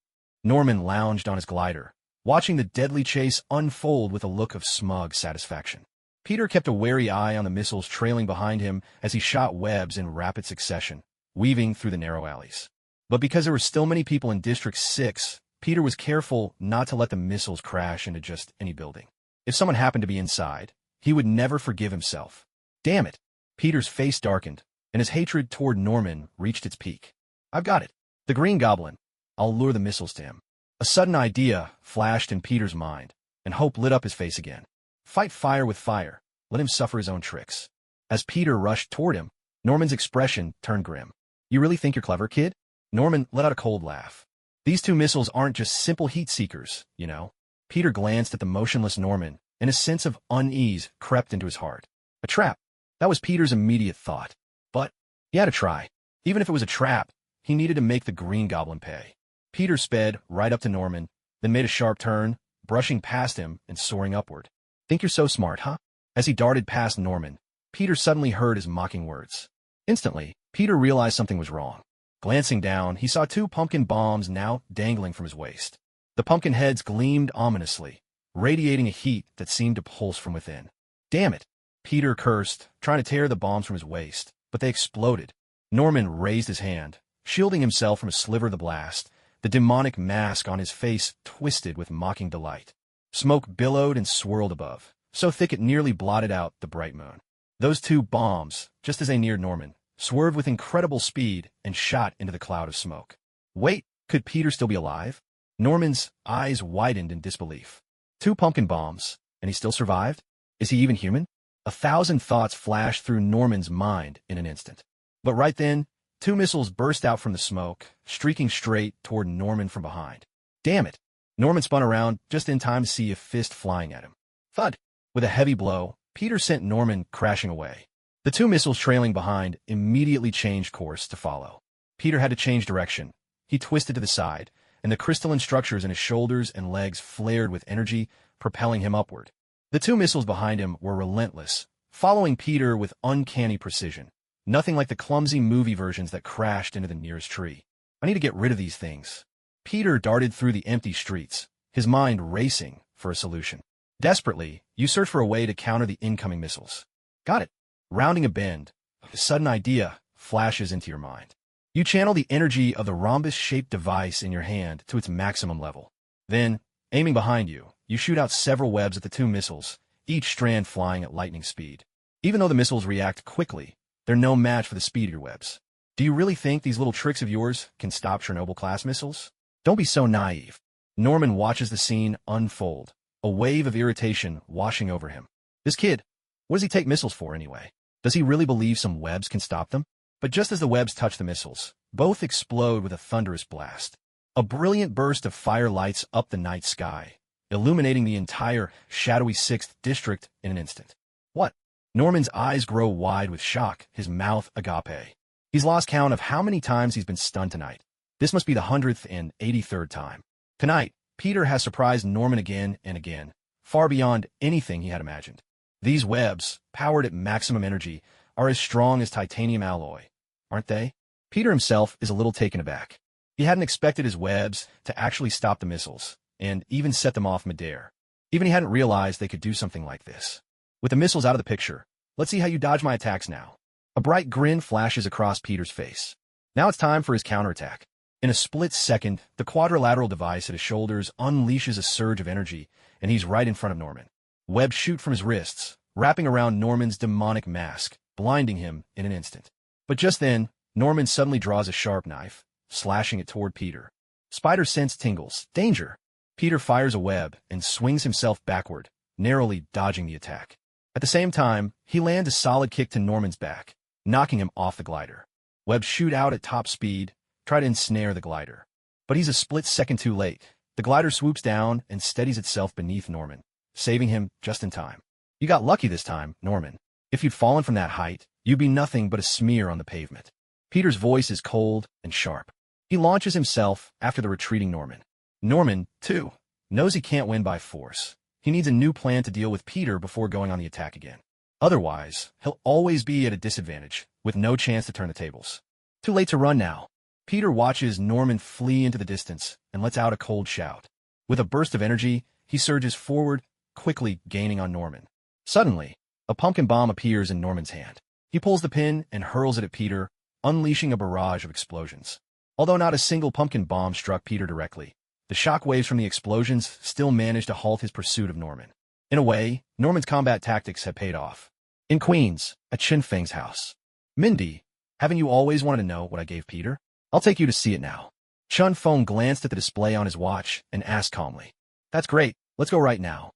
Norman lounged on his glider, watching the deadly chase unfold with a look of smug satisfaction. Peter kept a wary eye on the missiles trailing behind him as he shot webs in rapid succession, weaving through the narrow alleys. But because there were still many people in District 6, Peter was careful not to let the missiles crash into just any building. If someone happened to be inside, he would never forgive himself. Damn it! Peter's face darkened, and his hatred toward Norman reached its peak. I've got it. The Green Goblin. I'll lure the missiles to him. A sudden idea flashed in Peter's mind, and hope lit up his face again. Fight fire with fire. Let him suffer his own tricks. As Peter rushed toward him, Norman's expression turned grim. You really think you're clever, kid? Norman let out a cold laugh. These 2 missiles aren't just simple heat seekers, you know. Peter glanced at the motionless Norman, and a sense of unease crept into his heart. A trap. That was Peter's immediate thought. But he had to try. Even if it was a trap, he needed to make the Green Goblin pay. Peter sped right up to Norman, then made a sharp turn, brushing past him and soaring upward. "Think you're so smart, huh?" As he darted past Norman, Peter suddenly heard his mocking words. Instantly, Peter realized something was wrong. Glancing down, he saw 2 pumpkin bombs now dangling from his waist. The pumpkin heads gleamed ominously, radiating a heat that seemed to pulse from within. "Damn it!" Peter cursed, trying to tear the bombs from his waist, but they exploded. Norman raised his hand, shielding himself from a sliver of the blast, the demonic mask on his face twisted with mocking delight. Smoke billowed and swirled above, so thick it nearly blotted out the bright moon. Those 2 bombs, just as they neared Norman, swerved with incredible speed and shot into the cloud of smoke. Wait, could Peter still be alive? Norman's eyes widened in disbelief. 2 pumpkin bombs, and he still survived? Is he even human? 1,000 thoughts flashed through Norman's mind in an instant. But right then, 2 missiles burst out from the smoke, streaking straight toward Norman from behind. Damn it! Norman spun around just in time to see a fist flying at him. Thud! With a heavy blow, Peter sent Norman crashing away. The 2 missiles trailing behind immediately changed course to follow. Peter had to change direction. He twisted to the side, and the crystalline structures in his shoulders and legs flared with energy, propelling him upward. The 2 missiles behind him were relentless, following Peter with uncanny precision. Nothing like the clumsy movie versions that crashed into the nearest tree. I need to get rid of these things. Peter darted through the empty streets, his mind racing for a solution. Desperately, you search for a way to counter the incoming missiles. Got it. Rounding a bend, a sudden idea flashes into your mind. You channel the energy of the rhombus-shaped device in your hand to its maximum level. Then, aiming behind you, you shoot out several webs at the 2 missiles, each strand flying at lightning speed. Even though the missiles react quickly, they're no match for the speed of your webs. Do you really think these little tricks of yours can stop Chernobyl-class missiles? Don't be so naive. Norman watches the scene unfold, a wave of irritation washing over him. This kid, what does he take missiles for anyway? Does he really believe some webs can stop them? But just as the webs touch the missiles, both explode with a thunderous blast. A brilliant burst of fire lights up the night sky, illuminating the entire shadowy 6th district in an instant. What? Norman's eyes grow wide with shock, his mouth agape. He's lost count of how many times he's been stunned tonight. This must be the 183rd time. Tonight, Peter has surprised Norman again and again, far beyond anything he had imagined. These webs, powered at maximum energy, are as strong as titanium alloy, aren't they? Peter himself is a little taken aback. He hadn't expected his webs to actually stop the missiles, and even set them off midair. Even he hadn't realized they could do something like this. With the missiles out of the picture, let's see how you dodge my attacks now. A bright grin flashes across Peter's face. Now it's time for his counterattack. In a split second, the quadrilateral device at his shoulders unleashes a surge of energy, and he's right in front of Norman. Webs shoot from his wrists, wrapping around Norman's demonic mask, blinding him in an instant. But just then, Norman suddenly draws a sharp knife, slashing it toward Peter. Spider's sense tingles. Danger! Peter fires a web and swings himself backward, narrowly dodging the attack. At the same time, he lands a solid kick to Norman's back, knocking him off the glider. Webs shoot out at top speed, try to ensnare the glider. But he's a split second too late. The glider swoops down and steadies itself beneath Norman, saving him just in time. You got lucky this time, Norman. If you'd fallen from that height, you'd be nothing but a smear on the pavement. Peter's voice is cold and sharp. He launches himself after the retreating Norman. Norman, too, knows he can't win by force. He needs a new plan to deal with Peter before going on the attack again. Otherwise, he'll always be at a disadvantage, with no chance to turn the tables. Too late to run now. Peter watches Norman flee into the distance and lets out a cold shout. With a burst of energy, he surges forward, quickly gaining on Norman. Suddenly, a pumpkin bomb appears in Norman's hand. He pulls the pin and hurls it at Peter, unleashing a barrage of explosions. Although not a single pumpkin bomb struck Peter directly, the shock waves from the explosions still managed to halt his pursuit of Norman. In a way, Norman's combat tactics had paid off. In Queens, at Chin Feng's house. Mindy, haven't you always wanted to know what I gave Peter? I'll take you to see it now. Chun Feng glanced at the display on his watch and asked calmly. That's great, let's go right now.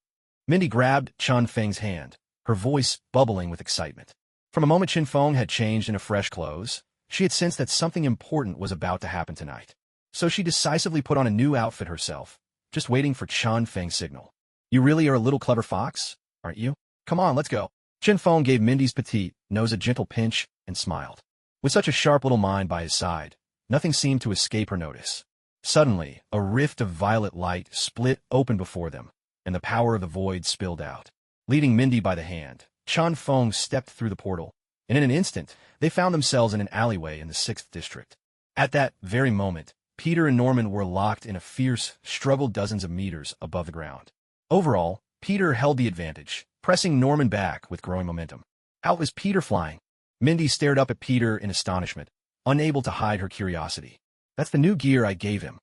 Mindy grabbed Chun Feng's hand, her voice bubbling with excitement. From a moment Chin Feng had changed into fresh clothes, she had sensed that something important was about to happen tonight. So she decisively put on a new outfit herself, just waiting for Chun Feng's signal. You really are a little clever fox, aren't you? Come on, let's go. Chin Feng gave Mindy's petite nose a gentle pinch and smiled. With such a sharp little mind by his side, nothing seemed to escape her notice. Suddenly, a rift of violet light split open before them, and the power of the void spilled out. Leading Mindy by the hand, Chun Feng stepped through the portal, and in an instant, they found themselves in an alleyway in the 6th district. At that very moment, Peter and Norman were locked in a fierce struggle dozens of meters above the ground. Overall, Peter held the advantage, pressing Norman back with growing momentum. Out was Peter flying. Mindy stared up at Peter in astonishment, unable to hide her curiosity. "That's the new gear I gave him,"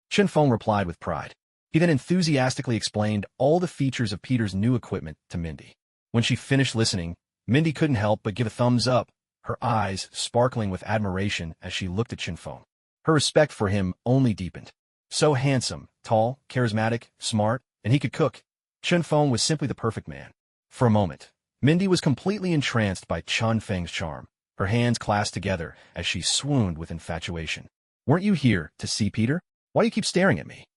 Chun Feng replied with pride. He then enthusiastically explained all the features of Peter's new equipment to Mindy. When she finished listening, Mindy couldn't help but give a thumbs up, her eyes sparkling with admiration as she looked at Chun Feng. Her respect for him only deepened. So handsome, tall, charismatic, smart, and he could cook. Chun Feng was simply the perfect man. For a moment, Mindy was completely entranced by Chun Feng's charm, her hands clasped together as she swooned with infatuation. "Weren't you here to see Peter? Why do you keep staring at me?"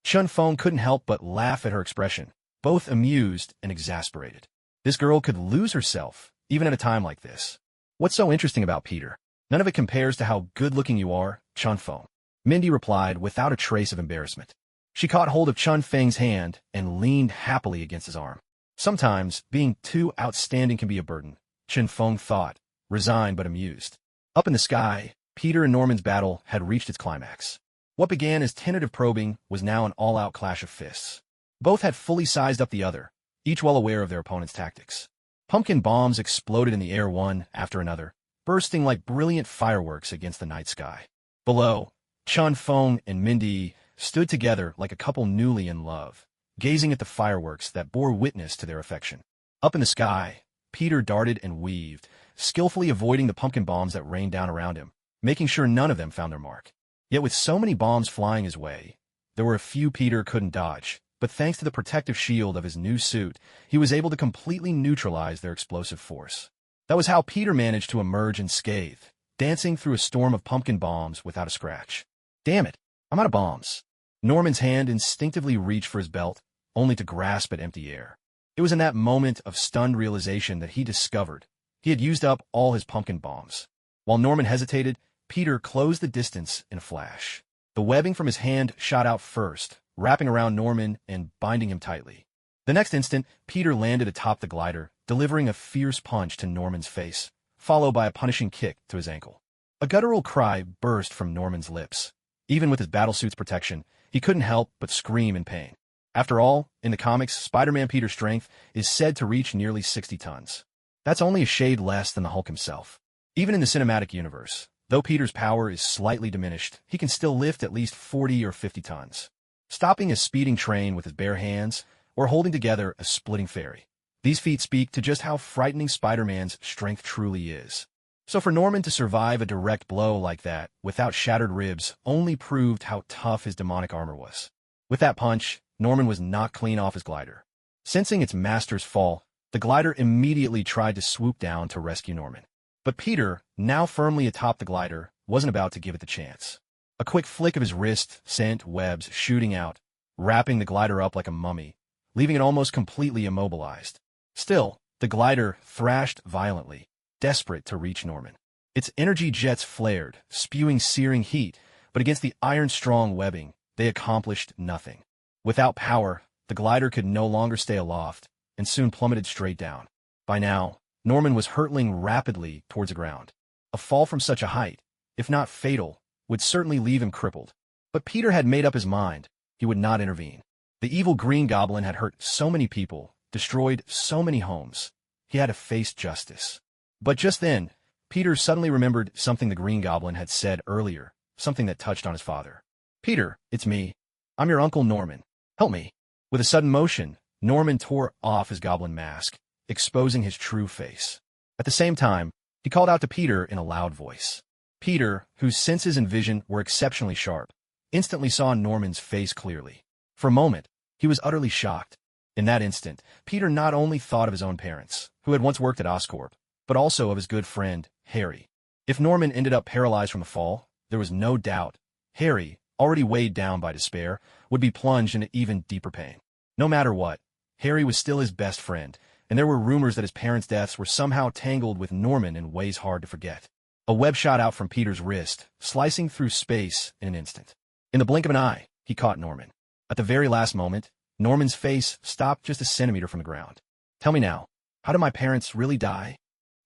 Chun Feng couldn't help but laugh at her expression, both amused and exasperated. This girl could lose herself, even at a time like this. "What's so interesting about Peter? None of it compares to how good-looking you are, Chun Feng," Mindy replied without a trace of embarrassment. She caught hold of Chun Feng's hand and leaned happily against his arm. Sometimes, being too outstanding can be a burden, Chun Feng thought, resigned but amused. Up in the sky, Peter and Norman's battle had reached its climax. What began as tentative probing was now an all-out clash of fists. Both had fully sized up the other, each well aware of their opponent's tactics. Pumpkin bombs exploded in the air one after another, bursting like brilliant fireworks against the night sky. Below, Chun Feng and Mindy stood together like a couple newly in love, gazing at the fireworks that bore witness to their affection. Up in the sky, Peter darted and weaved, skillfully avoiding the pumpkin bombs that rained down around him, making sure none of them found their mark. Yet with so many bombs flying his way, there were a few Peter couldn't dodge, but thanks to the protective shield of his new suit, he was able to completely neutralize their explosive force. That was how Peter managed to emerge unscathed, dancing through a storm of pumpkin bombs without a scratch. "Damn it, I'm out of bombs." Norman's hand instinctively reached for his belt, only to grasp at empty air. It was in that moment of stunned realization that he discovered he had used up all his pumpkin bombs. While Norman hesitated, Peter closed the distance in a flash. The webbing from his hand shot out first, wrapping around Norman and binding him tightly. The next instant, Peter landed atop the glider, delivering a fierce punch to Norman's face, followed by a punishing kick to his ankle. A guttural cry burst from Norman's lips. Even with his battlesuit's protection, he couldn't help but scream in pain. After all, in the comics, Spider-Man Peter's strength is said to reach nearly 60 tons. That's only a shade less than the Hulk himself. Even in the cinematic universe, though Peter's power is slightly diminished, he can still lift at least 40 or 50 tons. Stopping a speeding train with his bare hands, or holding together a splitting ferry. These feats speak to just how frightening Spider-Man's strength truly is. So for Norman to survive a direct blow like that, without shattered ribs, only proved how tough his demonic armor was. With that punch, Norman was knocked clean off his glider. Sensing its master's fall, the glider immediately tried to swoop down to rescue Norman. But Peter, now firmly atop the glider, wasn't about to give it the chance. A quick flick of his wrist sent webs shooting out, wrapping the glider up like a mummy, leaving it almost completely immobilized. Still, the glider thrashed violently, desperate to reach Norman. Its energy jets flared, spewing searing heat, but against the iron-strong webbing, they accomplished nothing. Without power, the glider could no longer stay aloft, and soon plummeted straight down. By now, Norman was hurtling rapidly towards the ground. A fall from such a height, if not fatal, would certainly leave him crippled. But Peter had made up his mind. He would not intervene. The evil Green Goblin had hurt so many people, destroyed so many homes. He had to face justice. But just then, Peter suddenly remembered something the Green Goblin had said earlier, something that touched on his father. "Peter, it's me. I'm your Uncle Norman. Help me." With a sudden motion, Norman tore off his goblin mask, exposing his true face. At the same time, he called out to Peter in a loud voice. Peter, whose senses and vision were exceptionally sharp, instantly saw Norman's face clearly. For a moment, he was utterly shocked. In that instant, Peter not only thought of his own parents, who had once worked at Oscorp, but also of his good friend, Harry. If Norman ended up paralyzed from the fall, there was no doubt Harry, already weighed down by despair, would be plunged into even deeper pain. No matter what, Harry was still his best friend, and there were rumors that his parents' deaths were somehow tangled with Norman in ways hard to forget. A web shot out from Peter's wrist, slicing through space in an instant. In the blink of an eye, he caught Norman. At the very last moment, Norman's face stopped just a centimeter from the ground. Tell me now, how did my parents really die?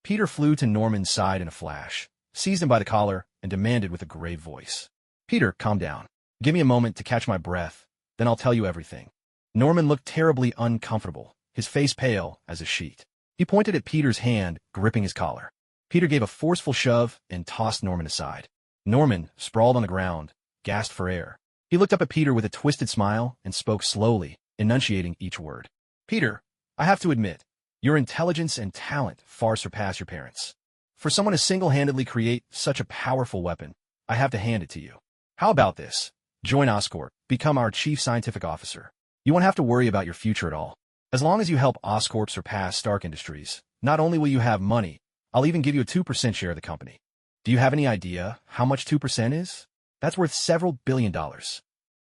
Peter flew to Norman's side in a flash, seized him by the collar, and demanded with a grave voice. Peter, calm down. Give me a moment to catch my breath, then I'll tell you everything. Norman looked terribly uncomfortable, his face pale as a sheet. He pointed at Peter's hand, gripping his collar. Peter gave a forceful shove and tossed Norman aside. Norman, sprawled on the ground, gasped for air. He looked up at Peter with a twisted smile and spoke slowly, enunciating each word. Peter, I have to admit, your intelligence and talent far surpass your parents. For someone to single-handedly create such a powerful weapon, I have to hand it to you. How about this? Join Oscorp, become our chief scientific officer. You won't have to worry about your future at all. As long as you help Oscorp surpass Stark Industries, not only will you have money, I'll even give you a 2% share of the company. Do you have any idea how much 2% is? That's worth several $billion.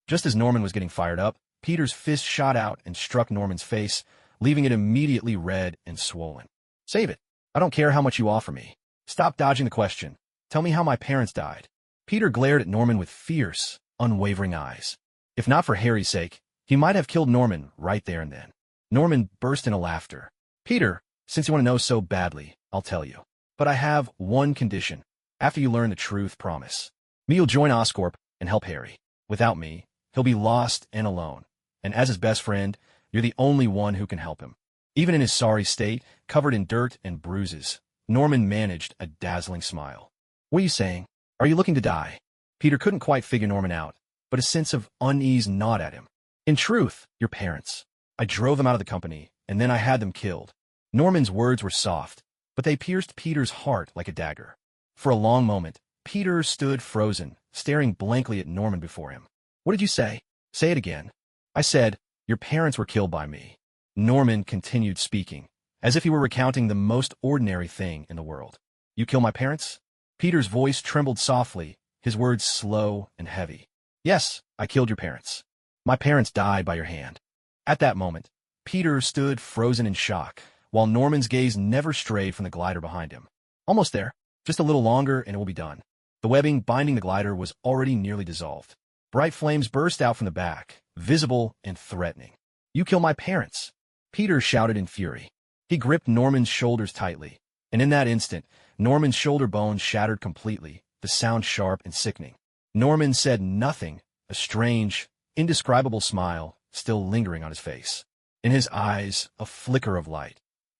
Just as Norman was getting fired up, Peter's fist shot out and struck Norman's face, leaving it immediately red and swollen. Save it. I don't care how much you offer me. Stop dodging the question. Tell me how my parents died. Peter glared at Norman with fierce, unwavering eyes. If not for Harry's sake, he might have killed Norman right there and then. Norman burst into laughter. Peter, since you want to know so badly, I'll tell you. But I have one condition. After you learn the truth, promise. Me, you'll join Oscorp and help Harry. Without me, he'll be lost and alone. And as his best friend, you're the only one who can help him. Even in his sorry state, covered in dirt and bruises, Norman managed a dazzling smile. What are you saying? Are you looking to die? Peter couldn't quite figure Norman out, but a sense of unease gnawed at him. In truth, your parents. I drove them out of the company, and then I had them killed. Norman's words were soft, but they pierced Peter's heart like a dagger. For a long moment, Peter stood frozen, staring blankly at Norman before him. What did you say? Say it again. I said, your parents were killed by me. Norman continued speaking, as if he were recounting the most ordinary thing in the world. You kill my parents? Peter's voice trembled softly, his words slow and heavy. Yes, I killed your parents. My parents died by your hand. At that moment, Peter stood frozen in shock, while Norman's gaze never strayed from the glider behind him. Almost there. Just a little longer and it will be done. The webbing binding the glider was already nearly dissolved. Bright flames burst out from the back, visible and threatening. You kill my parents, Peter shouted in fury. He gripped Norman's shoulders tightly, and in that instant, Norman's shoulder bones shattered completely, the sound sharp and sickening. Norman said nothing, a strange, indescribable smile still lingering on his face. In his eyes, a flicker of light,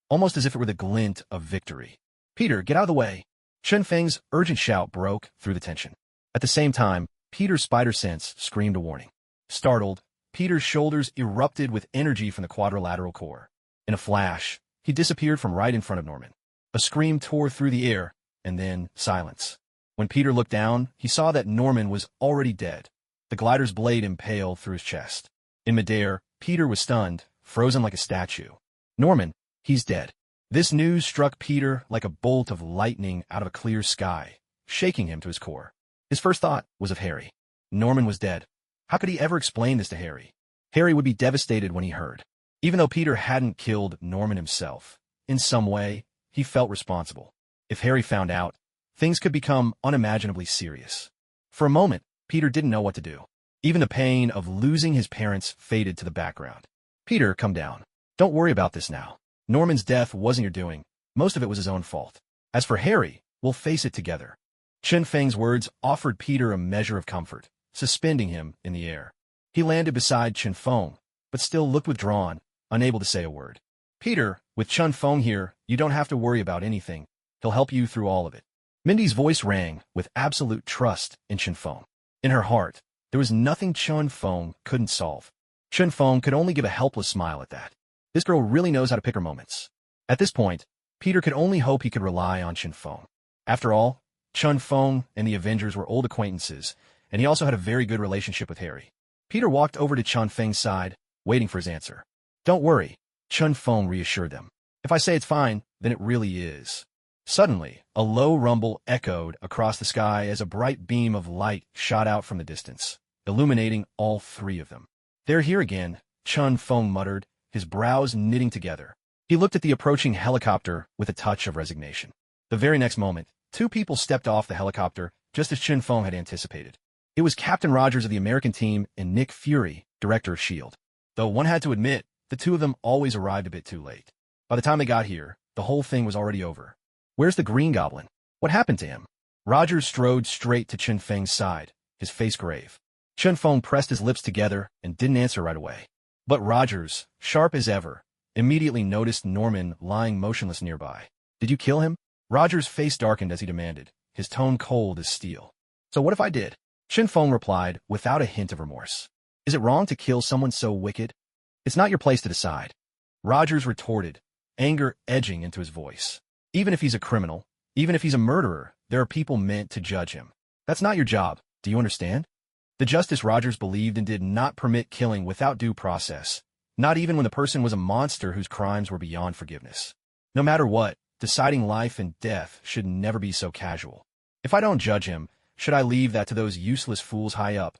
almost as if it were the glint of victory. Peter, get out of the way. Chen Feng's urgent shout broke through the tension. At the same time, Peter's spider sense screamed a warning. Startled, Peter's shoulders erupted with energy from the quadrilateral core. In a flash, he disappeared from right in front of Norman. A scream tore through the air, and then silence. When Peter looked down, he saw that Norman was already dead, the glider's blade impaled through his chest. In midair, Peter was stunned, frozen like a statue. Norman, he's dead. This news struck Peter like a bolt of lightning out of a clear sky, shaking him to his core. His first thought was of Harry. Norman was dead. How could he ever explain this to Harry? Harry would be devastated when he heard. Even though Peter hadn't killed Norman himself, in some way, he felt responsible. If Harry found out, things could become unimaginably serious. For a moment, Peter didn't know what to do. Even the pain of losing his parents faded to the background. Peter, come down. Don't worry about this now. Norman's death wasn't your doing. Most of it was his own fault. As for Harry, we'll face it together. Chen Feng's words offered Peter a measure of comfort, suspending him in the air. He landed beside Chen Feng, but still looked withdrawn, unable to say a word. Peter, with Chen Feng here, you don't have to worry about anything. He'll help you through all of it. Mindy's voice rang with absolute trust in Chen Feng. In her heart, there was nothing Chen Feng couldn't solve. Chen Feng could only give a helpless smile at that. This girl really knows how to pick her moments. At this point, Peter could only hope he could rely on Chen Feng. After all, Chen Feng and the Avengers were old acquaintances, and he also had a very good relationship with Harry. Peter walked over to Chen Feng's side, waiting for his answer. Don't worry, Chen Feng reassured them. If I say it's fine, then it really is. Suddenly, a low rumble echoed across the sky as a bright beam of light shot out from the distance, illuminating all three of them. They're here again, Chen Feng muttered, his brows knitting together. He looked at the approaching helicopter with a touch of resignation. The very next moment, two people stepped off the helicopter, just as Chen Feng had anticipated. It was Captain Rogers of the American team and Nick Fury, director of S.H.I.E.L.D. Though one had to admit, the two of them always arrived a bit too late. By the time they got here, the whole thing was already over. Where's the Green Goblin? What happened to him? Rogers strode straight to Chen Feng's side, his face grave. Chen Feng pressed his lips together and didn't answer right away. But Rogers, sharp as ever, immediately noticed Norman lying motionless nearby. Did you kill him? Rogers' face darkened as he demanded, his tone cold as steel. So what if I did? Chen Feng replied without a hint of remorse. Is it wrong to kill someone so wicked? It's not your place to decide. Rogers retorted, anger edging into his voice. Even if he's a criminal, even if he's a murderer, there are people meant to judge him. That's not your job, do you understand? The justice Rogers believed in did not permit killing without due process, not even when the person was a monster whose crimes were beyond forgiveness. No matter what, deciding life and death should never be so casual. If I don't judge him, should I leave that to those useless fools high up?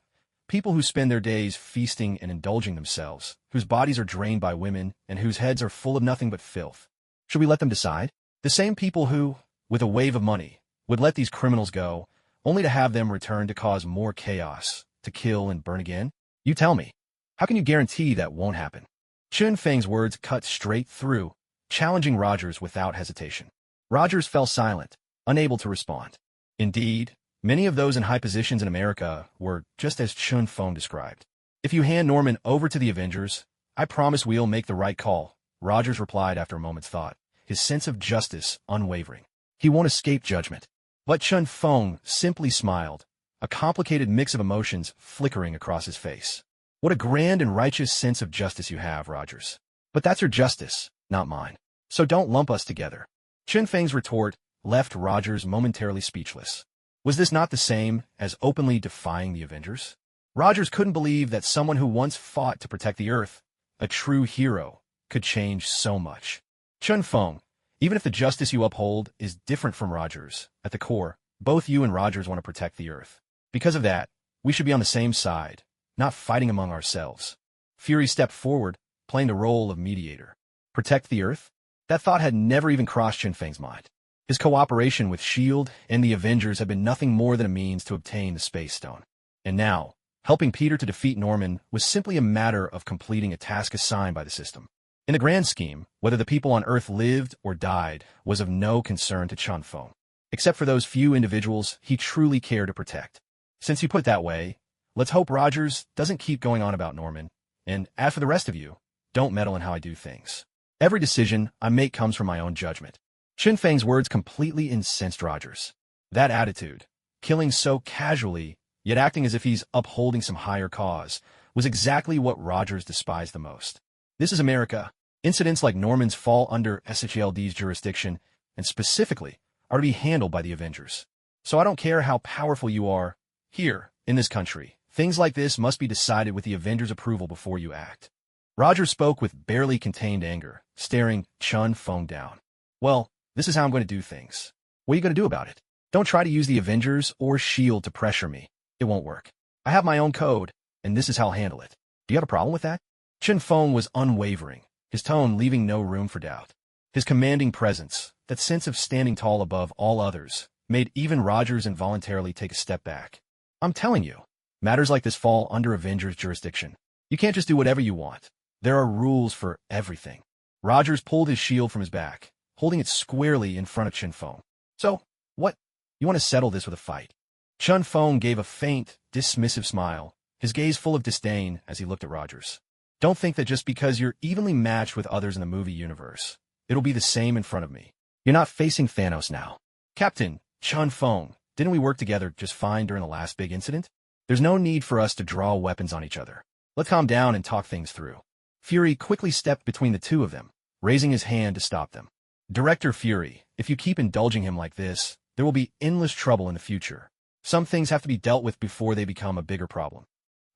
People who spend their days feasting and indulging themselves, whose bodies are drained by women, and whose heads are full of nothing but filth. Should we let them decide? The same people who, with a wave of money, would let these criminals go, only to have them return to cause more chaos, to kill and burn again? You tell me. How can you guarantee that won't happen? Chen Feng's words cut straight through, challenging Rogers without hesitation. Rogers fell silent, unable to respond. Indeed, many of those in high positions in America were just as Chen Feng described. If you hand Norman over to the Avengers, I promise we'll make the right call, Rogers replied after a moment's thought, his sense of justice unwavering. He won't escape judgment. But Chen Feng simply smiled, a complicated mix of emotions flickering across his face. What a grand and righteous sense of justice you have, Rogers. But that's your justice, not mine. So don't lump us together. Chen Feng's retort left Rogers momentarily speechless. Was this not the same as openly defying the Avengers? Rogers couldn't believe that someone who once fought to protect the Earth, a true hero, could change so much. Chen Feng, even if the justice you uphold is different from Rogers, at the core, both you and Rogers want to protect the Earth. Because of that, we should be on the same side, not fighting among ourselves. Fury stepped forward, playing the role of mediator. Protect the Earth? That thought had never even crossed Chen Feng's mind. His cooperation with S.H.I.E.L.D. and the Avengers had been nothing more than a means to obtain the Space Stone. And now, helping Peter to defeat Norman was simply a matter of completing a task assigned by the system. In the grand scheme, whether the people on Earth lived or died was of no concern to Chen Feng, except for those few individuals he truly cared to protect. Since you put it that way, let's hope Rogers doesn't keep going on about Norman, and as for the rest of you, don't meddle in how I do things. Every decision I make comes from my own judgment. Chen Feng's words completely incensed Rogers. That attitude, killing so casually, yet acting as if he's upholding some higher cause, was exactly what Rogers despised the most. This is America. Incidents like Norman's fall under SHLD's jurisdiction, and specifically, are to be handled by the Avengers. So I don't care how powerful you are, here, in this country, things like this must be decided with the Avengers' approval before you act. Rogers spoke with barely contained anger, staring Chen Feng down. Well, this is how I'm going to do things. What are you going to do about it? Don't try to use the Avengers or S.H.I.E.L.D. to pressure me. It won't work. I have my own code, and this is how I'll handle it. Do you have a problem with that? Chen Feng was unwavering, his tone leaving no room for doubt. His commanding presence, that sense of standing tall above all others, made even Rogers involuntarily take a step back. I'm telling you, matters like this fall under Avengers' jurisdiction. You can't just do whatever you want. There are rules for everything. Rogers pulled his shield from his back, holding it squarely in front of Chen Feng. So, what? You want to settle this with a fight? Chen Feng gave a faint, dismissive smile, his gaze full of disdain as he looked at Rogers. Don't think that just because you're evenly matched with others in the movie universe, it'll be the same in front of me. You're not facing Thanos now. Captain, Chen Feng, didn't we work together just fine during the last big incident? There's no need for us to draw weapons on each other. Let's calm down and talk things through. Fury quickly stepped between the two of them, raising his hand to stop them. Director Fury, if you keep indulging him like this, there will be endless trouble in the future. Some things have to be dealt with before they become a bigger problem.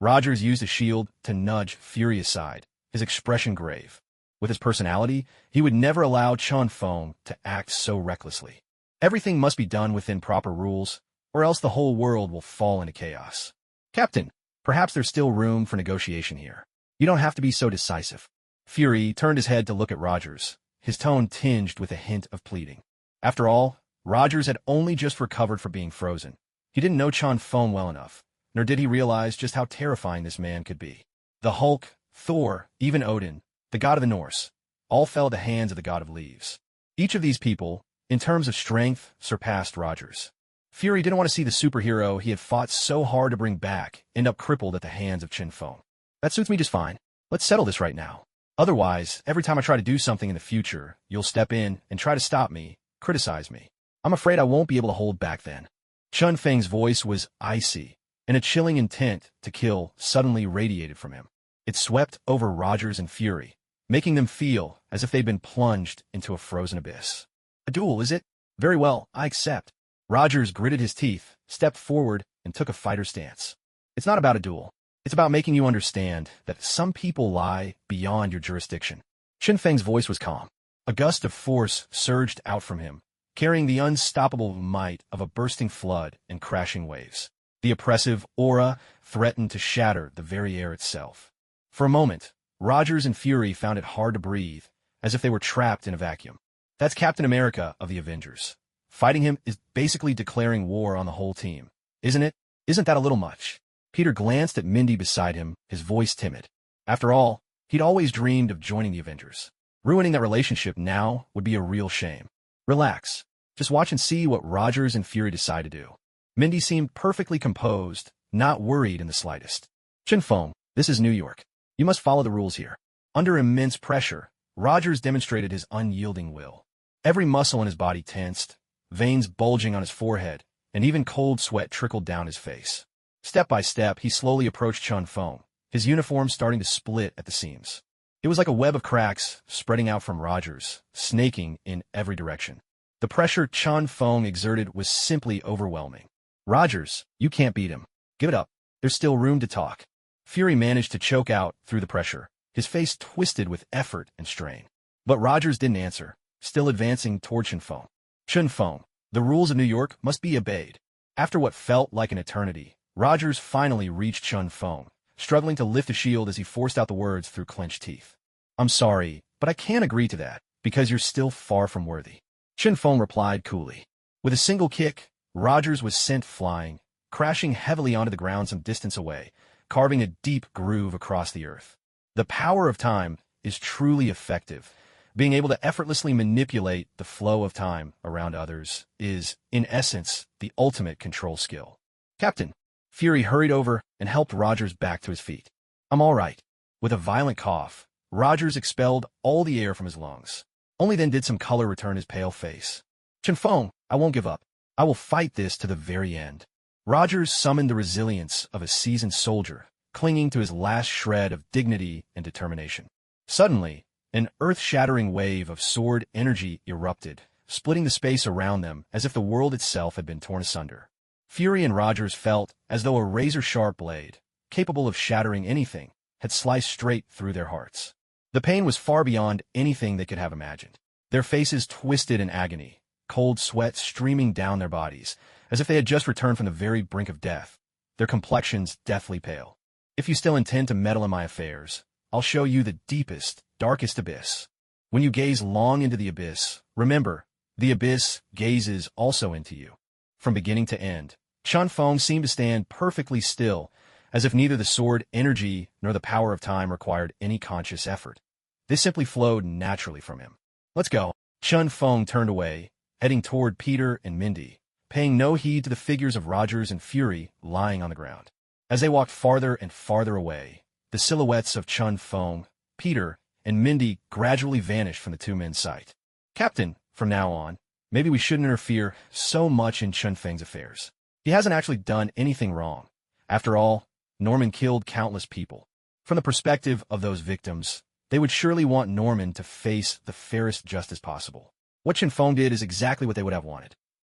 Rogers used his shield to nudge Fury aside, his expression grave. With his personality, he would never allow Chen Feng to act so recklessly. Everything must be done within proper rules, or else the whole world will fall into chaos. Captain, perhaps there's still room for negotiation here. You don't have to be so decisive. Fury turned his head to look at Rogers, his tone tinged with a hint of pleading. After all, Rogers had only just recovered from being frozen. He didn't know Chen Feng well enough, nor did he realize just how terrifying this man could be. The Hulk, Thor, even Odin, the god of the Norse, all fell at the hands of the god of leaves. Each of these people, in terms of strength, surpassed Rogers. Fury didn't want to see the superhero he had fought so hard to bring back end up crippled at the hands of Qin Feng. That suits me just fine. Let's settle this right now. Otherwise, every time I try to do something in the future, you'll step in and try to stop me, criticize me. I'm afraid I won't be able to hold back then. Chun Feng's voice was icy, and a chilling intent to kill suddenly radiated from him. It swept over Rogers and Fury, making them feel as if they'd been plunged into a frozen abyss. A duel, is it? Very well, I accept. Rogers gritted his teeth, stepped forward, and took a fighter stance. It's not about a duel. It's about making you understand that some people lie beyond your jurisdiction. Qin Feng's voice was calm. A gust of force surged out from him, carrying the unstoppable might of a bursting flood and crashing waves. The oppressive aura threatened to shatter the very air itself. For a moment, Rogers and Fury found it hard to breathe, as if they were trapped in a vacuum. That's Captain America of the Avengers. Fighting him is basically declaring war on the whole team, isn't it? Isn't that a little much? Peter glanced at Mindy beside him, his voice timid. After all, he'd always dreamed of joining the Avengers. Ruining that relationship now would be a real shame. Relax. Just watch and see what Rogers and Fury decide to do. Mindy seemed perfectly composed, not worried in the slightest. Qin Feng, this is New York. You must follow the rules here. Under immense pressure, Rogers demonstrated his unyielding will. Every muscle in his body tensed, veins bulging on his forehead, and even cold sweat trickled down his face. Step by step, he slowly approached Qin Feng, his uniform starting to split at the seams. It was like a web of cracks spreading out from Rogers, snaking in every direction. The pressure Qin Feng exerted was simply overwhelming. Rogers, you can't beat him. Give it up. There's still room to talk. Fury managed to choke out through the pressure, his face twisted with effort and strain. But Rogers didn't answer, still advancing toward Qin Feng. Qin Feng, the rules of New York must be obeyed. After what felt like an eternity, Rogers finally reached Qin Feng, struggling to lift the shield as he forced out the words through clenched teeth. I'm sorry, but I can't agree to that, because you're still far from worthy. Qin Feng replied coolly. With a single kick, Rogers was sent flying, crashing heavily onto the ground some distance away, carving a deep groove across the earth. The power of time is truly effective. Being able to effortlessly manipulate the flow of time around others is, in essence, the ultimate control skill. Captain, Fury hurried over and helped Rogers back to his feet. I'm all right. With a violent cough, Rogers expelled all the air from his lungs. Only then did some color return his pale face. Qin Feng, I won't give up. I will fight this to the very end. Rogers summoned the resilience of a seasoned soldier, clinging to his last shred of dignity and determination. Suddenly, an earth-shattering wave of sword energy erupted, splitting the space around them as if the world itself had been torn asunder. Fury and Rogers felt as though a razor-sharp blade, capable of shattering anything, had sliced straight through their hearts. The pain was far beyond anything they could have imagined. Their faces twisted in agony, cold sweat streaming down their bodies, as if they had just returned from the very brink of death, their complexions deathly pale. If you still intend to meddle in my affairs, I'll show you the deepest, darkest abyss. When you gaze long into the abyss, remember, the abyss gazes also into you. From beginning to end, Qin Feng seemed to stand perfectly still, as if neither the sword energy nor the power of time required any conscious effort. This simply flowed naturally from him. Let's go. Qin Feng turned away, heading toward Peter and Mindy, paying no heed to the figures of Rogers and Fury lying on the ground. As they walked farther and farther away, the silhouettes of Qin Feng, Peter, and Mindy gradually vanished from the two men's sight. Captain, from now on, maybe we shouldn't interfere so much in Qin Feng's affairs. He hasn't actually done anything wrong. After all, Norman killed countless people. From the perspective of those victims, they would surely want Norman to face the fairest justice possible. What Qin Feng did is exactly what they would have wanted.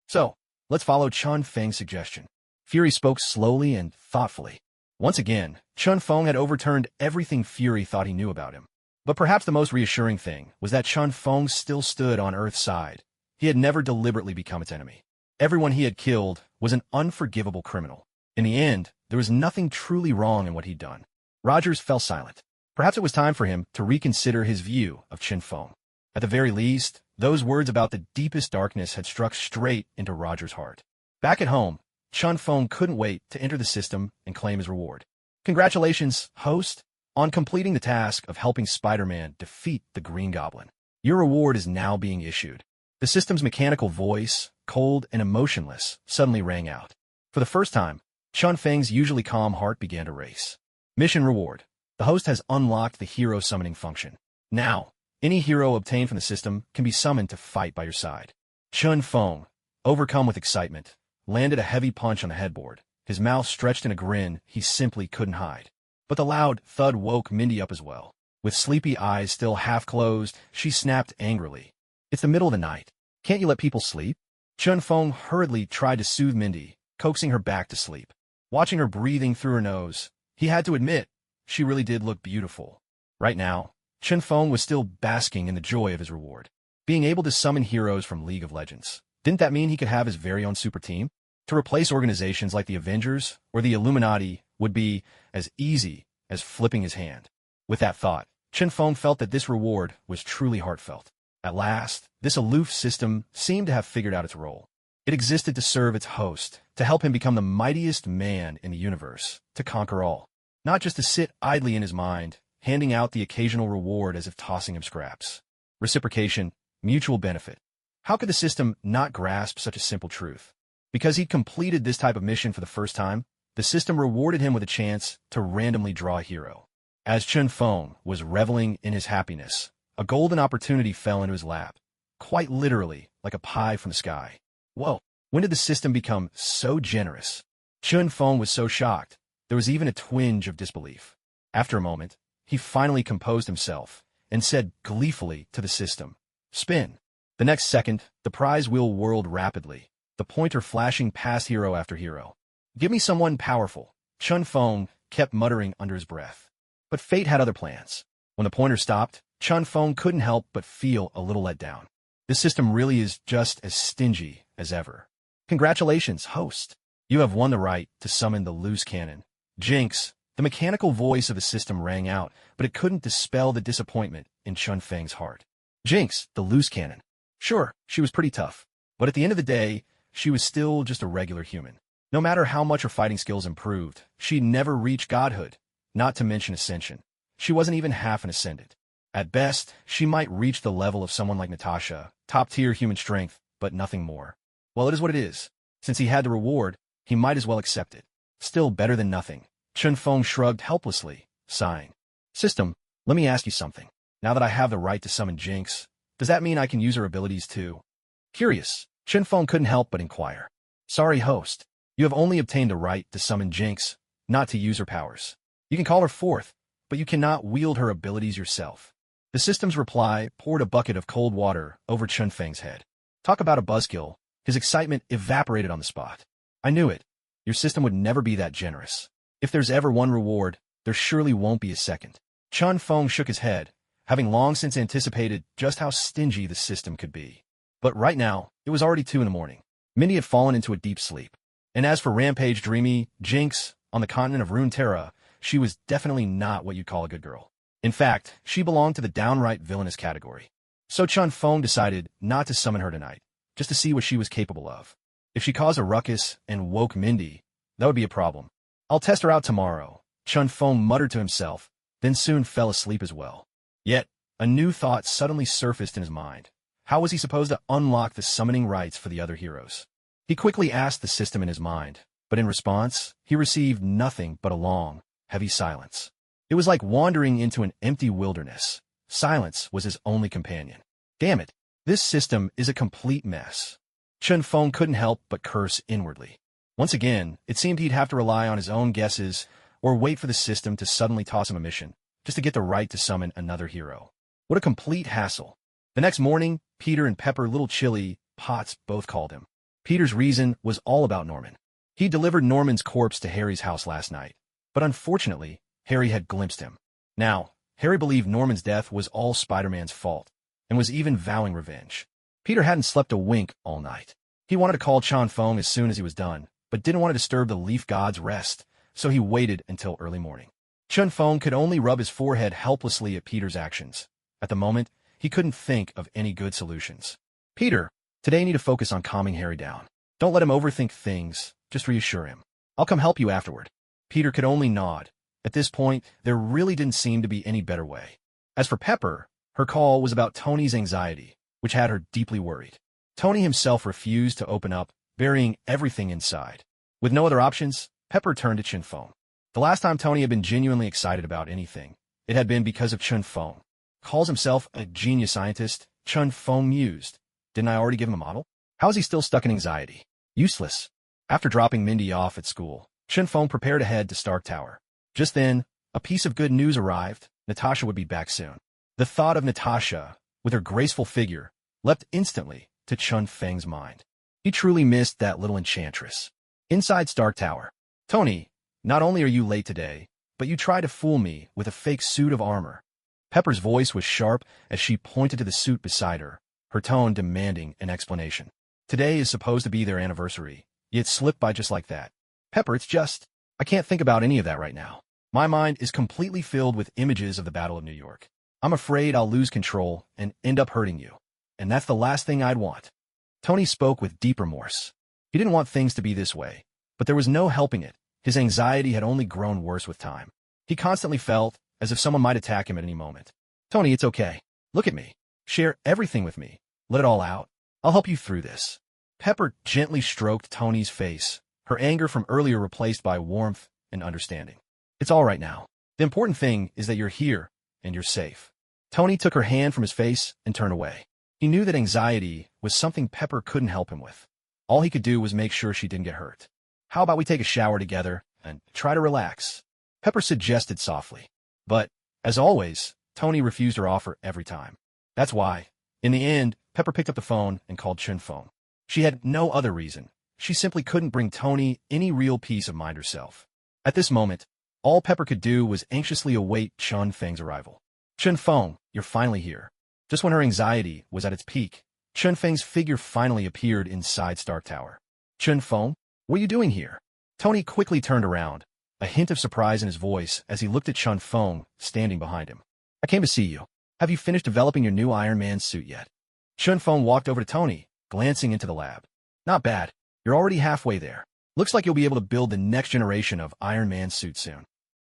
So, let's follow Qin Feng's suggestion. Fury spoke slowly and thoughtfully. Once again, Qin Feng had overturned everything Fury thought he knew about him. But perhaps the most reassuring thing was that Qin Feng still stood on Earth's side. He had never deliberately become its enemy. Everyone he had killed was an unforgivable criminal. In the end, there was nothing truly wrong in what he'd done. Rogers fell silent. Perhaps it was time for him to reconsider his view of Qin Feng. At the very least, those words about the deepest darkness had struck straight into Rogers' heart. Back at home, Chun Feng couldn't wait to enter the system and claim his reward. Congratulations, host, on completing the task of helping Spider-Man defeat the Green Goblin. Your reward is now being issued. The system's mechanical voice, cold and emotionless, suddenly rang out. For the first time, Chun Feng's usually calm heart began to race. Mission reward. The host has unlocked the hero summoning function. Now, any hero obtained from the system can be summoned to fight by your side. Chun Feng, overcome with excitement, landed a heavy punch on the headboard, his mouth stretched in a grin he simply couldn't hide. But the loud thud woke Mindy up as well. With sleepy eyes still half closed, she snapped angrily. It's the middle of the night. Can't you let people sleep? Chun Feng hurriedly tried to soothe Mindy, coaxing her back to sleep. Watching her breathing through her nose, he had to admit, she really did look beautiful. Right now, Chun Feng was still basking in the joy of his reward. Being able to summon heroes from League of Legends. Didn't that mean he could have his very own super team? To replace organizations like the Avengers or the Illuminati would be as easy as flipping his hand. With that thought, Chun Feng felt that this reward was truly heartfelt. At last, this aloof system seemed to have figured out its role. It existed to serve its host, to help him become the mightiest man in the universe, to conquer all. Not just to sit idly in his mind, handing out the occasional reward as if tossing him scraps. Reciprocation, mutual benefit. How could the system not grasp such a simple truth? Because he'd completed this type of mission for the first time, the system rewarded him with a chance to randomly draw a hero. As Chun Feng was reveling in his happiness, a golden opportunity fell into his lap, quite literally like a pie from the sky. Whoa, when did the system become so generous? Chun Feng was so shocked, there was even a twinge of disbelief. After a moment, he finally composed himself and said gleefully to the system, "Spin." The next second, the prize wheel whirled rapidly, the pointer flashing past hero after hero. "Give me someone powerful," Chun Feng kept muttering under his breath. But fate had other plans. When the pointer stopped, Chun Feng couldn't help but feel a little let down. This system really is just as stingy as ever. Congratulations, host. You have won the right to summon the loose cannon. Jinx, the mechanical voice of the system rang out, but it couldn't dispel the disappointment in Chun Feng's heart. Jinx, the loose cannon. Sure, she was pretty tough, but at the end of the day, she was still just a regular human. No matter how much her fighting skills improved, she'd never reach godhood, not to mention ascension. She wasn't even half an ascendant. At best, she might reach the level of someone like Natasha, top-tier human strength, but nothing more. Well, it is what it is. Since he had the reward, he might as well accept it. Still better than nothing. Chun Feng shrugged helplessly, sighing. System, let me ask you something. Now that I have the right to summon Jinx, does that mean I can use her abilities too? Curious, Chun Feng couldn't help but inquire. Sorry, host. You have only obtained the right to summon Jinx, not to use her powers. You can call her forth, but you cannot wield her abilities yourself. The system's reply poured a bucket of cold water over Chun Feng's head. Talk about a buzzkill. His excitement evaporated on the spot. I knew it. Your system would never be that generous. If there's ever one reward, there surely won't be a second. Chun Feng shook his head, having long since anticipated just how stingy the system could be. But right now, it was already 2 a.m. Mindy had fallen into a deep sleep. And as for Rampage Dreamy, Jinx, on the continent of Runeterra, she was definitely not what you'd call a good girl. In fact, she belonged to the downright villainous category. So Chun Feng decided not to summon her tonight, just to see what she was capable of. If she caused a ruckus and woke Mindy, that would be a problem. I'll test her out tomorrow, Chun Feng muttered to himself, then soon fell asleep as well. Yet, a new thought suddenly surfaced in his mind. How was he supposed to unlock the summoning rights for the other heroes? He quickly asked the system in his mind, but in response, he received nothing but a long, heavy silence. It was like wandering into an empty wilderness. Silence was his only companion. Damn it, this system is a complete mess. Chun Feng couldn't help but curse inwardly. Once again, it seemed he'd have to rely on his own guesses or wait for the system to suddenly toss him a mission, just to get the right to summon another hero. What a complete hassle. The next morning, Peter and Pepper Little Chili Potts both called him. Peter's reason was all about Norman. He delivered Norman's corpse to Harry's house last night, but unfortunately, Harry had glimpsed him. Now, Harry believed Norman's death was all Spider-Man's fault, and was even vowing revenge. Peter hadn't slept a wink all night. He wanted to call Chun Feng as soon as he was done, but didn't want to disturb the leaf god's rest, so he waited until early morning. Chun Feng could only rub his forehead helplessly at Peter's actions. At the moment, he couldn't think of any good solutions. Peter, today you need to focus on calming Harry down. Don't let him overthink things. just reassure him. I'll come help you afterward. Peter could only nod. At this point, there really didn't seem to be any better way. As for Pepper, her call was about Tony's anxiety, which had her deeply worried. Tony himself refused to open up, burying everything inside. With no other options, Pepper turned to Chun-Fong. The last time Tony had been genuinely excited about anything, it had been because of Chun-Fong. Calls himself a genius scientist, Chun-Fong mused. Didn't I already give him a model? How is he still stuck in anxiety? Useless. After dropping Mindy off at school, Chun-Fong prepared to head to Stark Tower. Just then, a piece of good news arrived. Natasha would be back soon. The thought of Natasha, with her graceful figure, leapt instantly to Chun-Feng's mind. He truly missed that little enchantress. Inside Stark Tower. Tony, not only are you late today, but you tried to fool me with a fake suit of armor. Pepper's voice was sharp as she pointed to the suit beside her, her tone demanding an explanation. Today is supposed to be their anniversary, yet slipped by just like that. Pepper, it's just, I can't think about any of that right now. My mind is completely filled with images of the Battle of New York. I'm afraid I'll lose control and end up hurting you. And that's the last thing I'd want. Tony spoke with deep remorse. He didn't want things to be this way, but there was no helping it. His anxiety had only grown worse with time. He constantly felt as if someone might attack him at any moment. Tony, it's okay. Look at me. Share everything with me. Let it all out. I'll help you through this. Pepper gently stroked Tony's face, her anger from earlier replaced by warmth and understanding. It's all right now. The important thing is that you're here and you're safe. Tony took her hand from his face and turned away. He knew that anxiety was something Pepper couldn't help him with. All he could do was make sure she didn't get hurt. How about we take a shower together and try to relax? Pepper suggested softly. But, as always, Tony refused her offer every time. That's why, in the end, Pepper picked up the phone and called Chun-Fong. She had no other reason. She simply couldn't bring Tony any real peace of mind herself. At this moment, all Pepper could do was anxiously await Chun-Feng's arrival. Chun-Fong, you're finally here. Just when her anxiety was at its peak, Chun-Feng's figure finally appeared inside Stark Tower. Chun-Fong, what are you doing here? Tony quickly turned around, a hint of surprise in his voice as he looked at Chun-Fong standing behind him. I came to see you. Have you finished developing your new Iron Man suit yet? Chun-Fong walked over to Tony, glancing into the lab. Not bad. You're already halfway there. Looks like you'll be able to build the next generation of Iron Man suit soon.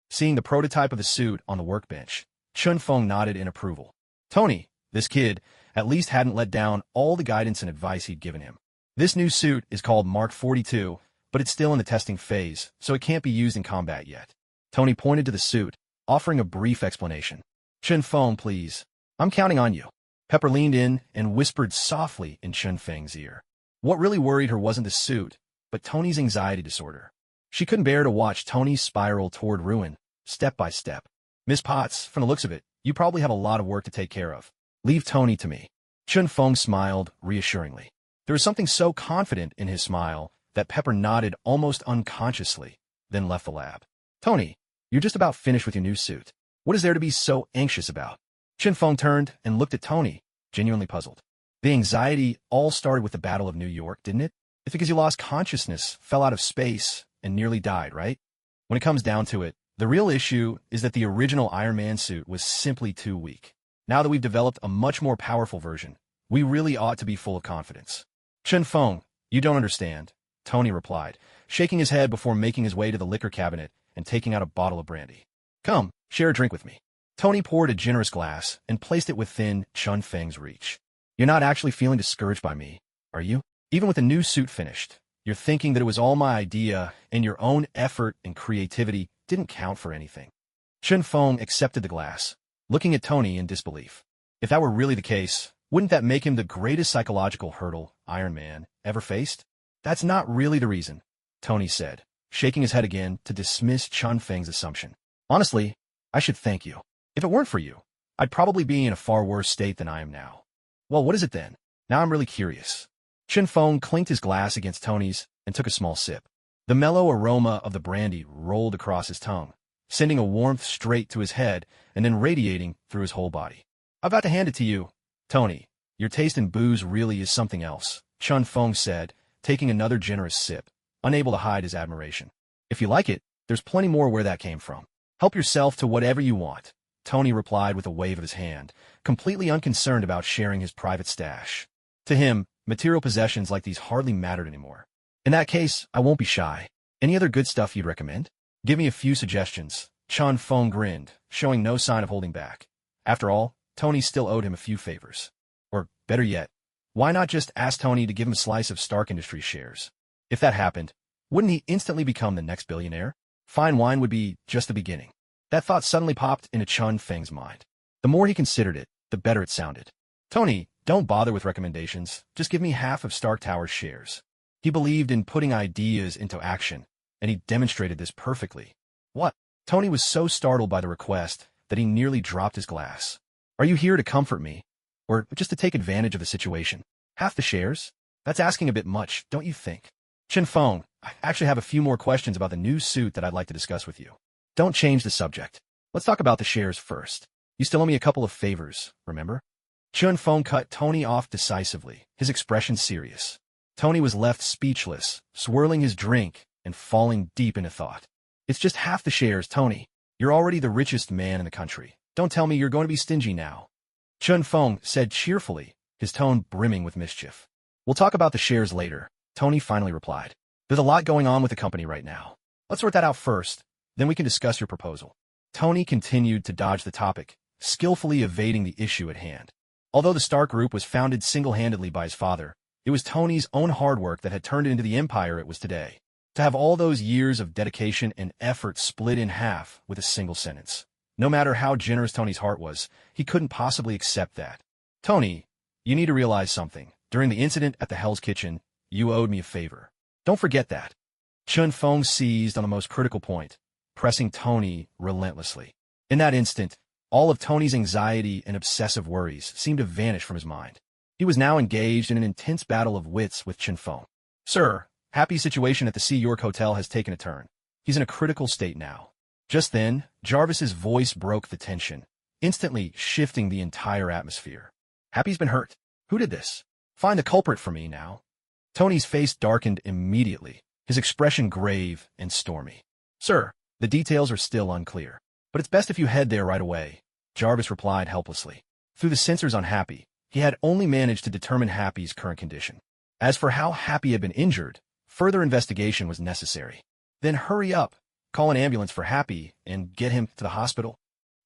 Seeing the prototype of the suit on the workbench, Chun-Fong nodded in approval. Tony, this kid, at least hadn't let down all the guidance and advice he'd given him. This new suit is called Mark 42, but it's still in the testing phase, so it can't be used in combat yet. Tony pointed to the suit, offering a brief explanation. Chun-Fong, please. I'm counting on you. Pepper leaned in and whispered softly in Chun-Feng's ear. What really worried her wasn't the suit, but Tony's anxiety disorder. She couldn't bear to watch Tony spiral toward ruin, step by step. Miss Potts, from the looks of it, you probably have a lot of work to take care of. Leave Tony to me. Chun-Fong smiled reassuringly. There was something so confident in his smile that Pepper nodded almost unconsciously, then left the lab. Tony, you're just about finished with your new suit. What is there to be so anxious about? Chun-Fong turned and looked at Tony, genuinely puzzled. The anxiety all started with the Battle of New York, didn't it? It's because you lost consciousness, fell out of space, and nearly died, right? When it comes down to it, the real issue is that the original Iron Man suit was simply too weak. Now that we've developed a much more powerful version, we really ought to be full of confidence. Chun-Fong, you don't understand, Tony replied, shaking his head before making his way to the liquor cabinet and taking out a bottle of brandy. Come, share a drink with me. Tony poured a generous glass and placed it within Chun-Feng's reach. You're not actually feeling discouraged by me, are you? Even with the new suit finished, you're thinking that it was all my idea and your own effort and creativity didn't count for anything. Chun-Fong accepted the glass, looking at Tony in disbelief. If that were really the case, wouldn't that make him the greatest psychological hurdle Iron Man ever faced? That's not really the reason, Tony said, shaking his head again to dismiss Chun-Feng's assumption. Honestly, I should thank you. If it weren't for you, I'd probably be in a far worse state than I am now. Well, what is it then? Now I'm really curious. Chun-Fong clinked his glass against Tony's and took a small sip. The mellow aroma of the brandy rolled across his tongue, sending a warmth straight to his head and then radiating through his whole body. I've got to hand it to you, Tony. Your taste in booze really is something else, Chun-Fong said, taking another generous sip, unable to hide his admiration. If you like it, there's plenty more where that came from. Help yourself to whatever you want, Tony replied with a wave of his hand, completely unconcerned about sharing his private stash. To him, material possessions like these hardly mattered anymore. In that case, I won't be shy. Any other good stuff you'd recommend? Give me a few suggestions. Chun Feng grinned, showing no sign of holding back. After all, Tony still owed him a few favors. Or, better yet, why not just ask Tony to give him a slice of Stark Industries shares? If that happened, wouldn't he instantly become the next billionaire? Fine wine would be just the beginning. That thought suddenly popped into Chun Feng's mind. The more he considered it, the better it sounded. Tony, don't bother with recommendations. Just give me half of Stark Tower's shares. He believed in putting ideas into action, and he demonstrated this perfectly. What? Tony was so startled by the request that he nearly dropped his glass. Are you here to comfort me? Or just to take advantage of the situation? Half the shares? That's asking a bit much, don't you think? Chun Feng, I actually have a few more questions about the new suit that I'd like to discuss with you. Don't change the subject. Let's talk about the shares first. You still owe me a couple of favors, remember? Chun Feng cut Tony off decisively, his expression serious. Tony was left speechless, swirling his drink and falling deep into thought. It's just half the shares, Tony. You're already the richest man in the country. Don't tell me you're going to be stingy now. Chun Feng said cheerfully, his tone brimming with mischief. We'll talk about the shares later, Tony finally replied. There's a lot going on with the company right now. Let's sort that out first, then we can discuss your proposal. Tony continued to dodge the topic, skillfully evading the issue at hand. Although the Stark Group was founded single-handedly by his father, it was Tony's own hard work that had turned it into the empire it was today. To have all those years of dedication and effort split in half with a single sentence. No matter how generous Tony's heart was, he couldn't possibly accept that. Tony, you need to realize something. During the incident at the Hell's Kitchen, you owed me a favor. Don't forget that. Chun Feng seized on the most critical point, pressing Tony relentlessly. In that instant, all of Tony's anxiety and obsessive worries seemed to vanish from his mind. He was now engaged in an intense battle of wits with Chun Feng. Sir, Happy's situation at the Sea York Hotel has taken a turn. He's in a critical state now. Just then, Jarvis's voice broke the tension, instantly shifting the entire atmosphere. Happy's been hurt. Who did this? Find the culprit for me now. Tony's face darkened immediately, his expression grave and stormy. Sir, the details are still unclear, but it's best if you head there right away, Jarvis replied helplessly. Through the sensors on Happy, he had only managed to determine Happy's current condition. As for how Happy had been injured, further investigation was necessary. Then hurry up, call an ambulance for Happy, and get him to the hospital.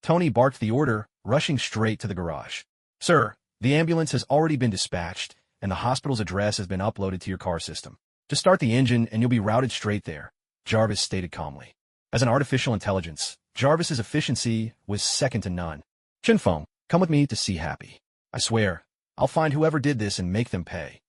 Tony barked the order, rushing straight to the garage. Sir, the ambulance has already been dispatched, and the hospital's address has been uploaded to your car system. Just start the engine and you'll be routed straight there, Jarvis stated calmly. As an artificial intelligence, Jarvis's efficiency was second to none. Chun Feng, come with me to see Happy. I swear, I'll find whoever did this and make them pay.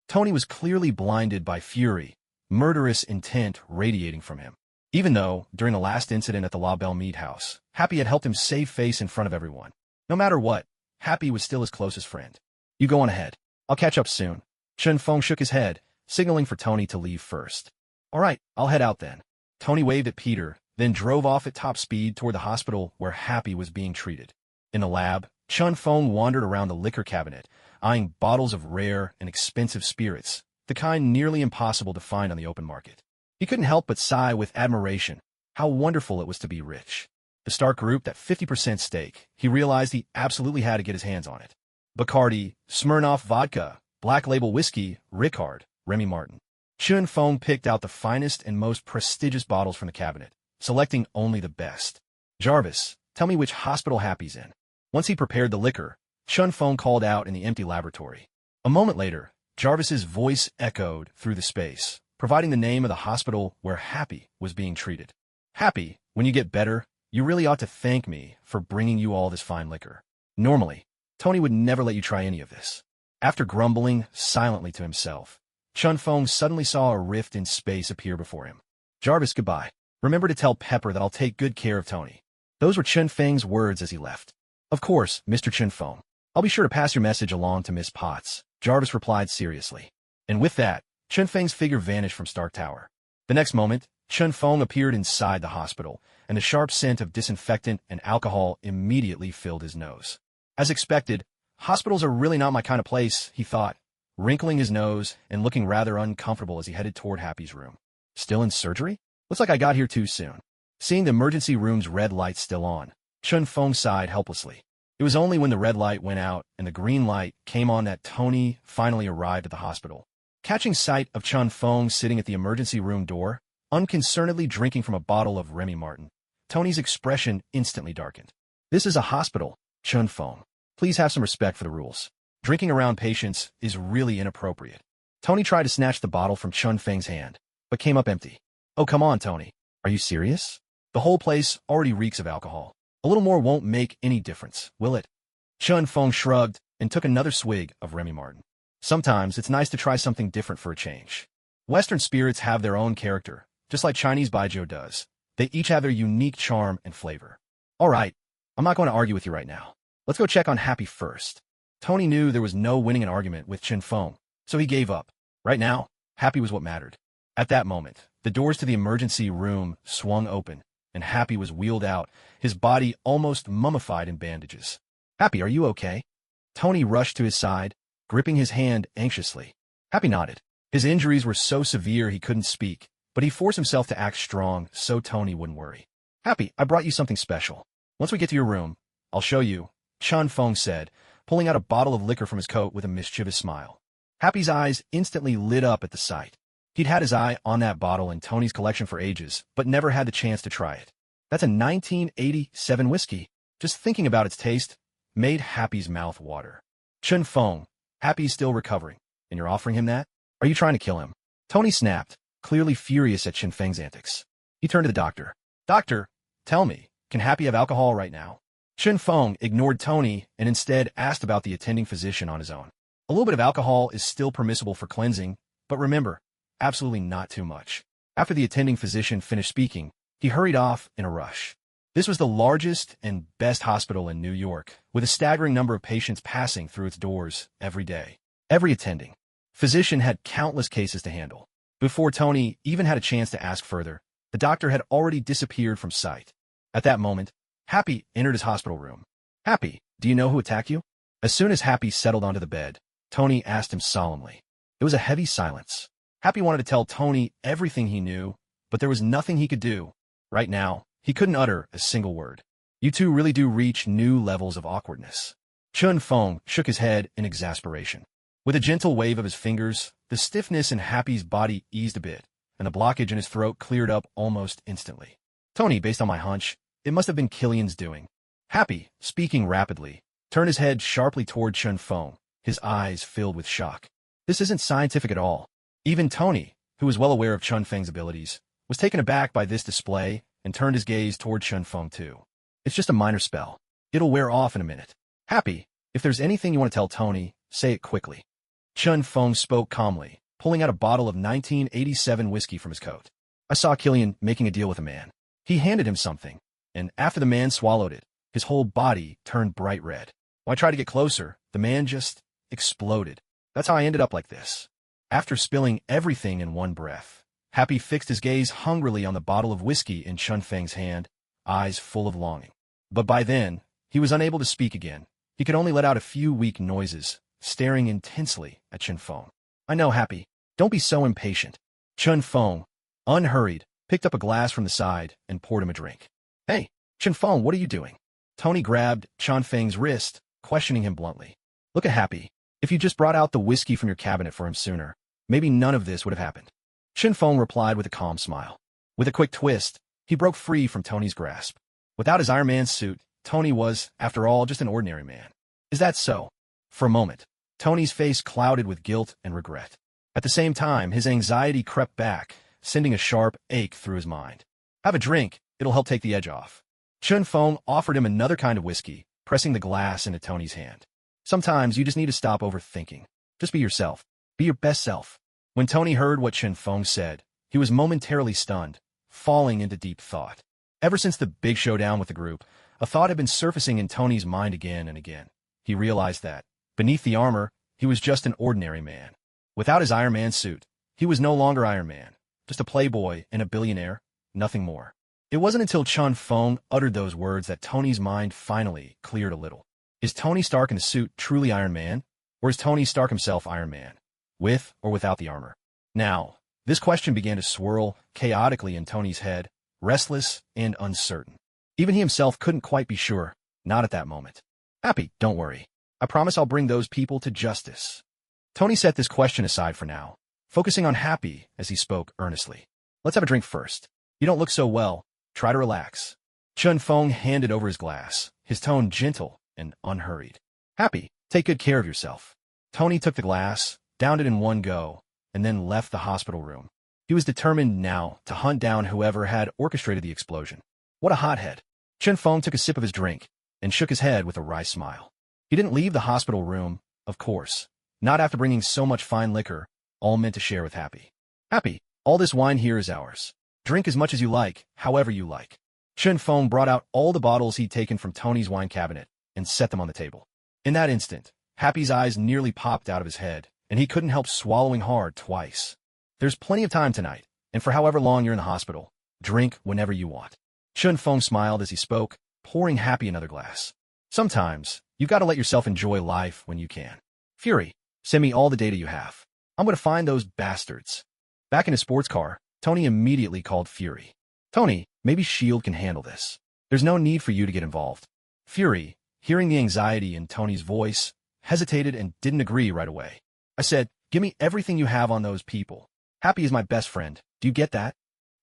Tony was clearly blinded by fury, murderous intent radiating from him. Even though, during the last incident at the La Belle Mead House, Happy had helped him save face in front of everyone. No matter what, Happy was still his closest friend. You go on ahead. I'll catch up soon. Chun Feng shook his head, signaling for Tony to leave first. All right, I'll head out then. Tony waved at Peter, then drove off at top speed toward the hospital where Happy was being treated. In the lab, Chun Feng wandered around the liquor cabinet, eyeing bottles of rare and expensive spirits, the kind nearly impossible to find on the open market. He couldn't help but sigh with admiration. How wonderful it was to be rich. The Stark Group, that 50% stake, he realized he absolutely had to get his hands on it. Bacardi, Smirnoff vodka, Black Label whiskey, Ricard, Remy Martin. Chun Feng picked out the finest and most prestigious bottles from the cabinet, selecting only the best. Jarvis, tell me which hospital Happy's in. Once he prepared the liquor, Chun Feng called out in the empty laboratory. A moment later, Jarvis's voice echoed through the space, providing the name of the hospital where Happy was being treated. Happy, when you get better, you really ought to thank me for bringing you all this fine liquor. Normally, Tony would never let you try any of this. After grumbling silently to himself, Chun Feng suddenly saw a rift in space appear before him. Jarvis, goodbye. Remember to tell Pepper that I'll take good care of Tony. Those were Chun Feng's words as he left. Of course, Mr. Chun Feng. I'll be sure to pass your message along to Miss Potts, Jarvis replied seriously. And with that, Chun Feng's figure vanished from Stark Tower. The next moment, Chun Feng appeared inside the hospital, and the sharp scent of disinfectant and alcohol immediately filled his nose. As expected, hospitals are really not my kind of place, he thought, wrinkling his nose and looking rather uncomfortable as he headed toward Happy's room. Still in surgery? Looks like I got here too soon. Seeing the emergency room's red light still on, Chun Feng sighed helplessly. It was only when the red light went out and the green light came on that Tony finally arrived at the hospital. Catching sight of Chun Feng sitting at the emergency room door, unconcernedly drinking from a bottle of Remy Martin, Tony's expression instantly darkened. This is a hospital, Chun Feng. Please have some respect for the rules. Drinking around patients is really inappropriate. Tony tried to snatch the bottle from Chun Feng's hand, but came up empty. Oh, come on, Tony. Are you serious? The whole place already reeks of alcohol. A little more won't make any difference, will it? Chun Feng shrugged and took another swig of Remy Martin. Sometimes it's nice to try something different for a change. Western spirits have their own character, just like Chinese baijiu does. They each have their unique charm and flavor. All right, I'm not going to argue with you right now. Let's go check on Happy first. Tony knew there was no winning an argument with Chun Feng, so he gave up. Right now, Happy was what mattered. At that moment, the doors to the emergency room swung open, and Happy was wheeled out, his body almost mummified in bandages. Happy, are you okay? Tony rushed to his side, gripping his hand anxiously. Happy nodded. His injuries were so severe he couldn't speak, but he forced himself to act strong so Tony wouldn't worry. Happy, I brought you something special. Once we get to your room, I'll show you, Chun Feng said, pulling out a bottle of liquor from his coat with a mischievous smile. Happy's eyes instantly lit up at the sight. He'd had his eye on that bottle in Tony's collection for ages, but never had the chance to try it. That's a 1987 whiskey. Just thinking about its taste made Happy's mouth water. Chun Feng, Happy's still recovering, and you're offering him that? Are you trying to kill him? Tony snapped, clearly furious at Chun Feng's antics. He turned to the doctor. Doctor, tell me, can Happy have alcohol right now? Chun Feng ignored Tony and instead asked about the attending physician on his own. A little bit of alcohol is still permissible for cleansing, but remember, absolutely not too much. After the attending physician finished speaking, he hurried off in a rush. This was the largest and best hospital in New York, with a staggering number of patients passing through its doors every day. Every attending physician had countless cases to handle. Before Tony even had a chance to ask further, the doctor had already disappeared from sight. At that moment, Happy entered his hospital room. Happy, do you know who attacked you? As soon as Happy settled onto the bed, Tony asked him solemnly. It was a heavy silence. Happy wanted to tell Tony everything he knew, but there was nothing he could do. Right now, he couldn't utter a single word. You two really do reach new levels of awkwardness. Chun Feng shook his head in exasperation. With a gentle wave of his fingers, the stiffness in Happy's body eased a bit, and the blockage in his throat cleared up almost instantly. Tony, based on my hunch, it must have been Killian's doing. Happy, speaking rapidly, turned his head sharply toward Chun Feng, his eyes filled with shock. This isn't scientific at all. Even Tony, who was well aware of Chun Feng's abilities, was taken aback by this display and turned his gaze toward Chun Feng too. It's just a minor spell. It'll wear off in a minute. Happy, if there's anything you want to tell Tony, say it quickly. Chun Feng spoke calmly, pulling out a bottle of 1987 whiskey from his coat. I saw Killian making a deal with a man. He handed him something, and after the man swallowed it, his whole body turned bright red. When I tried to get closer, the man just exploded. That's how I ended up like this. After spilling everything in one breath, Happy fixed his gaze hungrily on the bottle of whiskey in Chun Feng's hand, eyes full of longing. But by then, he was unable to speak again. He could only let out a few weak noises, staring intensely at Chun Feng. I know, Happy. Don't be so impatient. Chun Feng, unhurried, picked up a glass from the side and poured him a drink. Hey, Chun Feng, what are you doing? Tony grabbed Chun Feng's wrist, questioning him bluntly. Look at Happy. If you just brought out the whiskey from your cabinet for him sooner, maybe none of this would have happened. Chun Feng replied with a calm smile. With a quick twist, he broke free from Tony's grasp. Without his Iron Man suit, Tony was, after all, just an ordinary man. Is that so? For a moment, Tony's face clouded with guilt and regret. At the same time, his anxiety crept back, sending a sharp ache through his mind. Have a drink. It'll help take the edge off. Chun Feng offered him another kind of whiskey, pressing the glass into Tony's hand. Sometimes you just need to stop overthinking. Just be yourself. Be your best self. When Tony heard what Chun Feng said, he was momentarily stunned, falling into deep thought. Ever since the big showdown with the group, a thought had been surfacing in Tony's mind again and again. He realized that, beneath the armor, he was just an ordinary man. Without his Iron Man suit, he was no longer Iron Man, just a playboy and a billionaire, nothing more. It wasn't until Chun Feng uttered those words that Tony's mind finally cleared a little. Is Tony Stark in the suit truly Iron Man? Or is Tony Stark himself Iron Man, with or without the armor? Now, this question began to swirl chaotically in Tony's head, restless and uncertain. Even he himself couldn't quite be sure, not at that moment. Happy, don't worry. I promise I'll bring those people to justice. Tony set this question aside for now. focusing on Happy as he spoke earnestly. Let's have a drink first. You don't look so well. Try to relax. Chun Feng handed over his glass, his tone gentle and unhurried. Happy, take good care of yourself. Tony took the glass, downed it in one go, and then left the hospital room. He was determined now to hunt down whoever had orchestrated the explosion. What a hothead. Chun Feng took a sip of his drink and shook his head with a wry smile. He didn't leave the hospital room, of course, not after bringing so much fine liquor, all meant to share with Happy. Happy, all this wine here is ours. Drink as much as you like, however you like. Chun Feng brought out all the bottles he'd taken from Tony's wine cabinet and set them on the table. In that instant, Happy's eyes nearly popped out of his head, and he couldn't help swallowing hard twice. There's plenty of time tonight, and for however long you're in the hospital, drink whenever you want. Chun Feng smiled as he spoke, pouring Happy another glass. Sometimes, you've got to let yourself enjoy life when you can. Fury, send me all the data you have. I'm going to find those bastards. Back in his sports car, Tony immediately called Fury. Tony, maybe S.H.I.E.L.D. can handle this. There's no need for you to get involved. Fury, hearing the anxiety in Tony's voice, hesitated and didn't agree right away. I said, give me everything you have on those people. Happy is my best friend. Do you get that?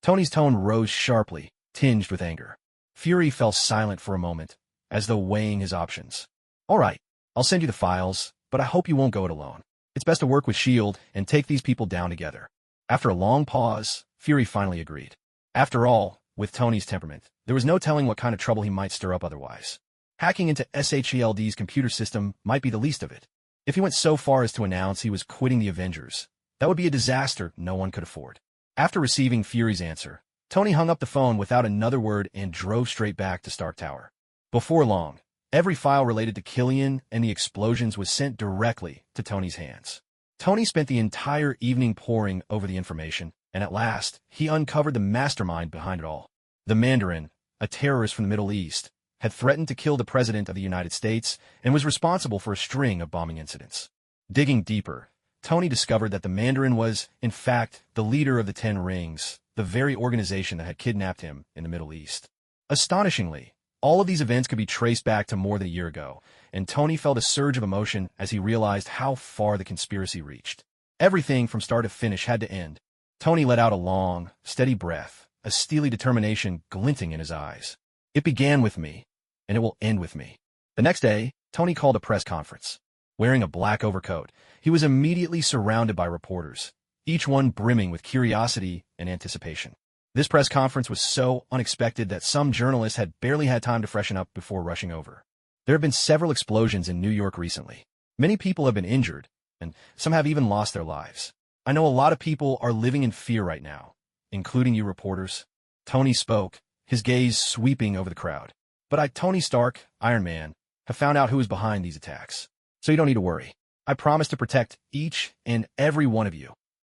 Tony's tone rose sharply, tinged with anger. Fury fell silent for a moment, as though weighing his options. All right, I'll send you the files, but I hope you won't go it alone. It's best to work with S.H.I.E.L.D. and take these people down together. After a long pause, Fury finally agreed. After all, with Tony's temperament, there was no telling what kind of trouble he might stir up otherwise. Hacking into S.H.I.E.L.D.'s computer system might be the least of it. If he went so far as to announce he was quitting the Avengers, that would be a disaster no one could afford. After receiving Fury's answer, Tony hung up the phone without another word and drove straight back to Stark Tower. Before long, every file related to Killian and the explosions was sent directly to Tony's hands. Tony spent the entire evening poring over the information, and at last, he uncovered the mastermind behind it all. The Mandarin, a terrorist from the Middle East, had threatened to kill the President of the United States and was responsible for a string of bombing incidents. Digging deeper, Tony discovered that the Mandarin was, in fact, the leader of the Ten Rings, the very organization that had kidnapped him in the Middle East. Astonishingly, all of these events could be traced back to more than a year ago, and Tony felt a surge of emotion as he realized how far the conspiracy reached. Everything from start to finish had to end. Tony let out a long, steady breath, a steely determination glinting in his eyes. It began with me, and it will end with me. The next day, Tony called a press conference. Wearing a black overcoat, he was immediately surrounded by reporters, each one brimming with curiosity and anticipation. This press conference was so unexpected that some journalists had barely had time to freshen up before rushing over. There have been several explosions in New York recently. Many people have been injured, and some have even lost their lives. I know a lot of people are living in fear right now, including you reporters. Tony spoke, his gaze sweeping over the crowd. But I, Tony Stark, Iron Man, have found out who is behind these attacks. So you don't need to worry. I promise to protect each and every one of you.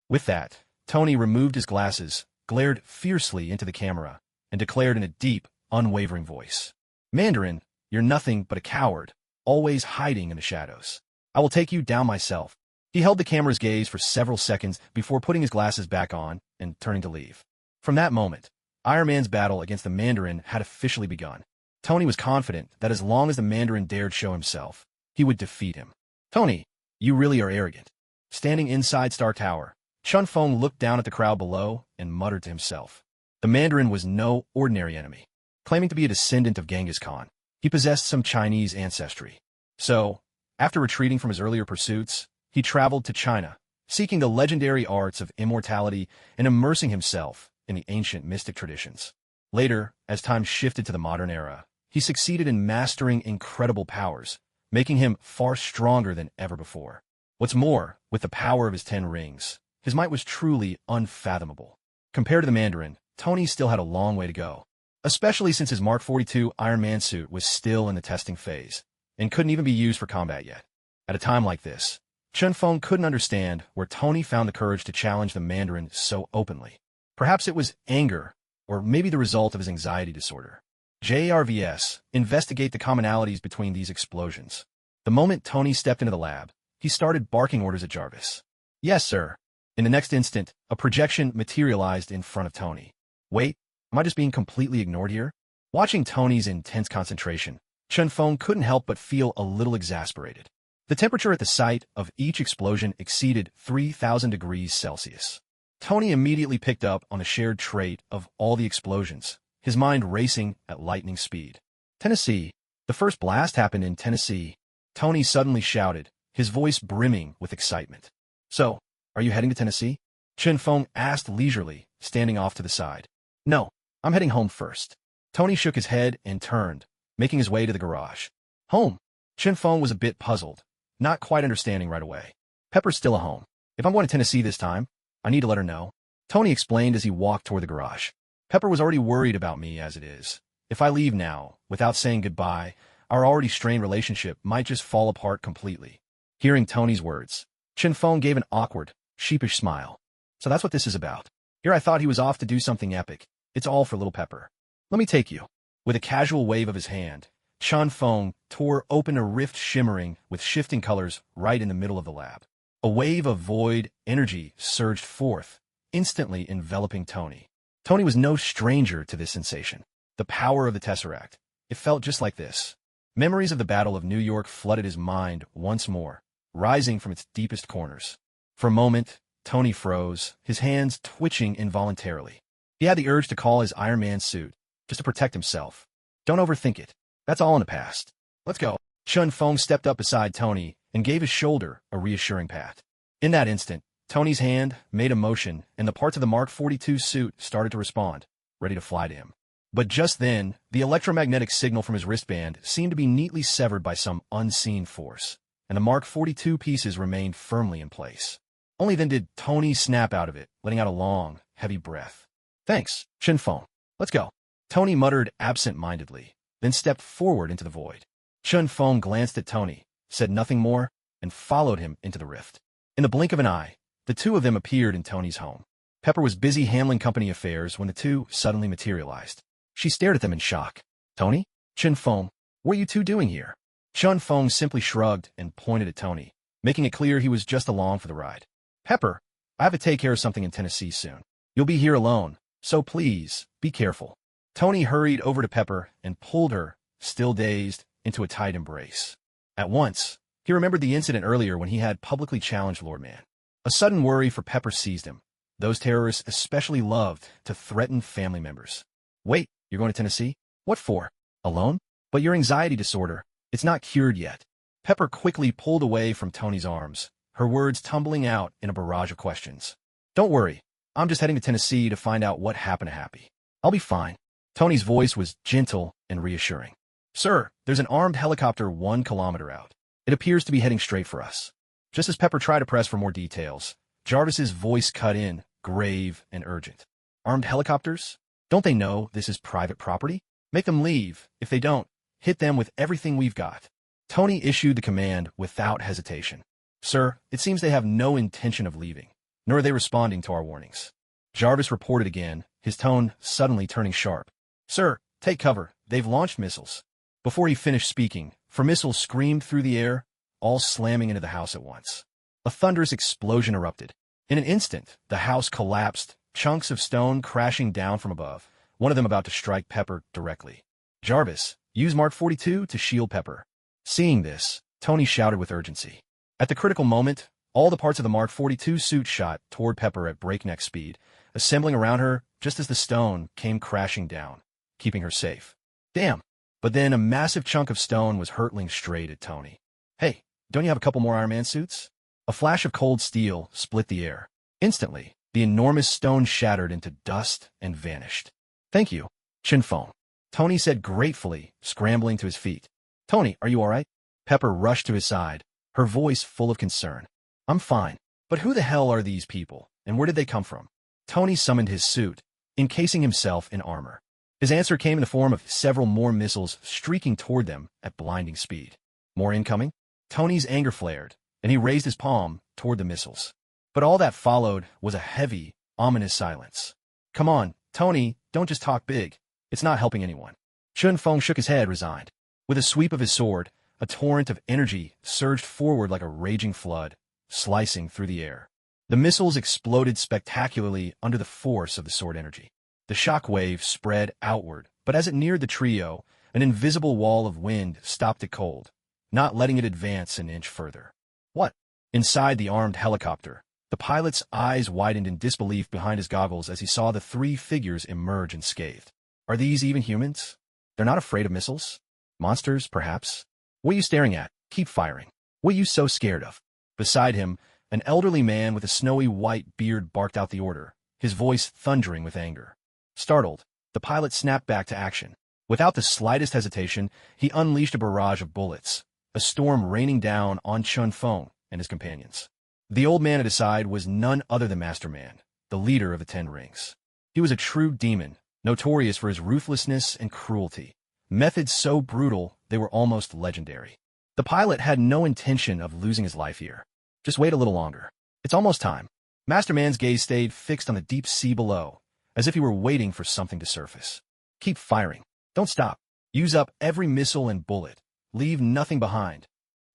With that, Tony removed his glasses, glared fiercely into the camera, and declared in a deep, unwavering voice. Mandarin, you're nothing but a coward, always hiding in the shadows. I will take you down myself. He held the camera's gaze for several seconds before putting his glasses back on and turning to leave. From that moment, Iron Man's battle against the Mandarin had officially begun. Tony was confident that as long as the Mandarin dared show himself, he would defeat him. Tony, you really are arrogant. Standing inside Stark Tower, Chun Feng looked down at the crowd below and muttered to himself. The Mandarin was no ordinary enemy. Claiming to be a descendant of Genghis Khan, he possessed some Chinese ancestry. So, after retreating from his earlier pursuits, he traveled to China, seeking the legendary arts of immortality and immersing himself in the ancient mystic traditions. Later, as time shifted to the modern era, he succeeded in mastering incredible powers, making him far stronger than ever before. What's more, with the power of his 10 rings, his might was truly unfathomable. Compared to the Mandarin, Tony still had a long way to go, especially since his Mark 42 Iron Man suit was still in the testing phase and couldn't even be used for combat yet. At a time like this, Chun Feng couldn't understand where Tony found the courage to challenge the Mandarin so openly. Perhaps it was anger, or maybe the result of his anxiety disorder. JRVS, investigate the commonalities between these explosions. The moment Tony stepped into the lab, he started barking orders at Jarvis. Yes, sir. In the next instant, a projection materialized in front of Tony. Wait, am I just being completely ignored here? Watching Tony's intense concentration, Chun Feng couldn't help but feel a little exasperated. The temperature at the site of each explosion exceeded 3,000 degrees Celsius. Tony immediately picked up on the shared trait of all the explosions, his mind racing at lightning speed. Tennessee. The first blast happened in Tennessee. Tony suddenly shouted, his voice brimming with excitement. So, are you heading to Tennessee? Chen Feng asked leisurely, standing off to the side. No, I'm heading home first. Tony shook his head and turned, making his way to the garage. Home? Chen Feng was a bit puzzled, not quite understanding right away. Pepper's still at home. If I'm going to Tennessee this time, I need to let her know. Tony explained as he walked toward the garage. Pepper was already worried about me as it is. If I leave now, without saying goodbye, our already strained relationship might just fall apart completely. Hearing Tony's words, Chen Feng gave an awkward, sheepish smile. So that's what this is about. Here I thought he was off to do something epic. It's all for little Pepper. Let me take you. With a casual wave of his hand, Chen Feng tore open a rift shimmering with shifting colors right in the middle of the lab. A wave of void energy surged forth, instantly enveloping Tony. Tony was no stranger to this sensation. The power of the Tesseract. It felt just like this. Memories of the Battle of New York flooded his mind once more, rising from its deepest corners. For a moment, Tony froze, his hands twitching involuntarily. He had the urge to call his Iron Man suit, just to protect himself. Don't overthink it. That's all in the past. Let's go. Chen Feng stepped up beside Tony and gave his shoulder a reassuring pat. In that instant, Tony's hand made a motion and the parts of the Mark 42 suit started to respond, ready to fly to him. But just then, the electromagnetic signal from his wristband seemed to be neatly severed by some unseen force, and the Mark 42 pieces remained firmly in place. Only then did Tony snap out of it, letting out a long, heavy breath. Thanks, Chen Feng. Let's go. Tony muttered absent-mindedly, then stepped forward into the void. Chen Feng glanced at Tony, said nothing more, and followed him into the rift. In the blink of an eye, the two of them appeared in Tony's home. Pepper was busy handling company affairs when the two suddenly materialized. She stared at them in shock. Tony? Chen Feng, what are you two doing here? Chen Feng simply shrugged and pointed at Tony, making it clear he was just along for the ride. Pepper, I have to take care of something in Tennessee soon. You'll be here alone, so please, be careful. Tony hurried over to Pepper and pulled her, still dazed, into a tight embrace. At once, he remembered the incident earlier when he had publicly challenged Lord Man. A sudden worry for Pepper seized him. Those terrorists especially loved to threaten family members. Wait, you're going to Tennessee? What for? Alone? But your anxiety disorder, it's not cured yet. Pepper quickly pulled away from Tony's arms, her words tumbling out in a barrage of questions. Don't worry, I'm just heading to Tennessee to find out what happened to Happy. I'll be fine. Tony's voice was gentle and reassuring. Sir, there's an armed helicopter 1 kilometer out. It appears to be heading straight for us. Just as Pepper tried to press for more details, Jarvis's voice cut in, grave and urgent. Armed helicopters? Don't they know this is private property? Make them leave. If they don't, hit them with everything we've got. Tony issued the command without hesitation. Sir, it seems they have no intention of leaving, nor are they responding to our warnings. Jarvis reported again, his tone suddenly turning sharp. Sir, take cover. They've launched missiles. Before he finished speaking, four missiles screamed through the air, all slamming into the house at once. A thunderous explosion erupted. In an instant, the house collapsed, chunks of stone crashing down from above, one of them about to strike Pepper directly. Jarvis, use Mark 42 to shield Pepper. Seeing this, Tony shouted with urgency. At the critical moment, all the parts of the Mark 42 suit shot toward Pepper at breakneck speed, assembling around her just as the stone came crashing down, keeping her safe. Damn! But then a massive chunk of stone was hurtling straight at Tony. Hey, don't you have a couple more Iron Man suits? A flash of cold steel split the air. Instantly, the enormous stone shattered into dust and vanished. Thank you, Chen Feng. Tony said gratefully, scrambling to his feet. Tony, are you all right? Pepper rushed to his side, her voice full of concern. I'm fine, but who the hell are these people, and where did they come from? Tony summoned his suit, encasing himself in armor. His answer came in the form of several more missiles streaking toward them at blinding speed. More incoming? Tony's anger flared, and he raised his palm toward the missiles. But all that followed was a heavy, ominous silence. Come on, Tony, don't just talk big. It's not helping anyone. Chen Feng shook his head, resigned. With a sweep of his sword, a torrent of energy surged forward like a raging flood, slicing through the air. The missiles exploded spectacularly under the force of the sword energy. The shock wave spread outward, but as it neared the trio, an invisible wall of wind stopped it cold, not letting it advance an inch further. What? Inside the armed helicopter, the pilot's eyes widened in disbelief behind his goggles as he saw the three figures emerge unscathed. Are these even humans? They're not afraid of missiles? Monsters, perhaps? What are you staring at? Keep firing. What are you so scared of? Beside him, an elderly man with a snowy white beard barked out the order, his voice thundering with anger. Startled, the pilot snapped back to action. Without the slightest hesitation, he unleashed a barrage of bullets, a storm raining down on Chun Feng and his companions. The old man at his side was none other than Master Man, the leader of the Ten Rings. He was a true demon, notorious for his ruthlessness and cruelty, methods so brutal they were almost legendary. The pilot had no intention of losing his life here. Just wait a little longer. It's almost time. Master Man's gaze stayed fixed on the deep sea below, as if he were waiting for something to surface. Keep firing. Don't stop. Use up every missile and bullet. Leave nothing behind.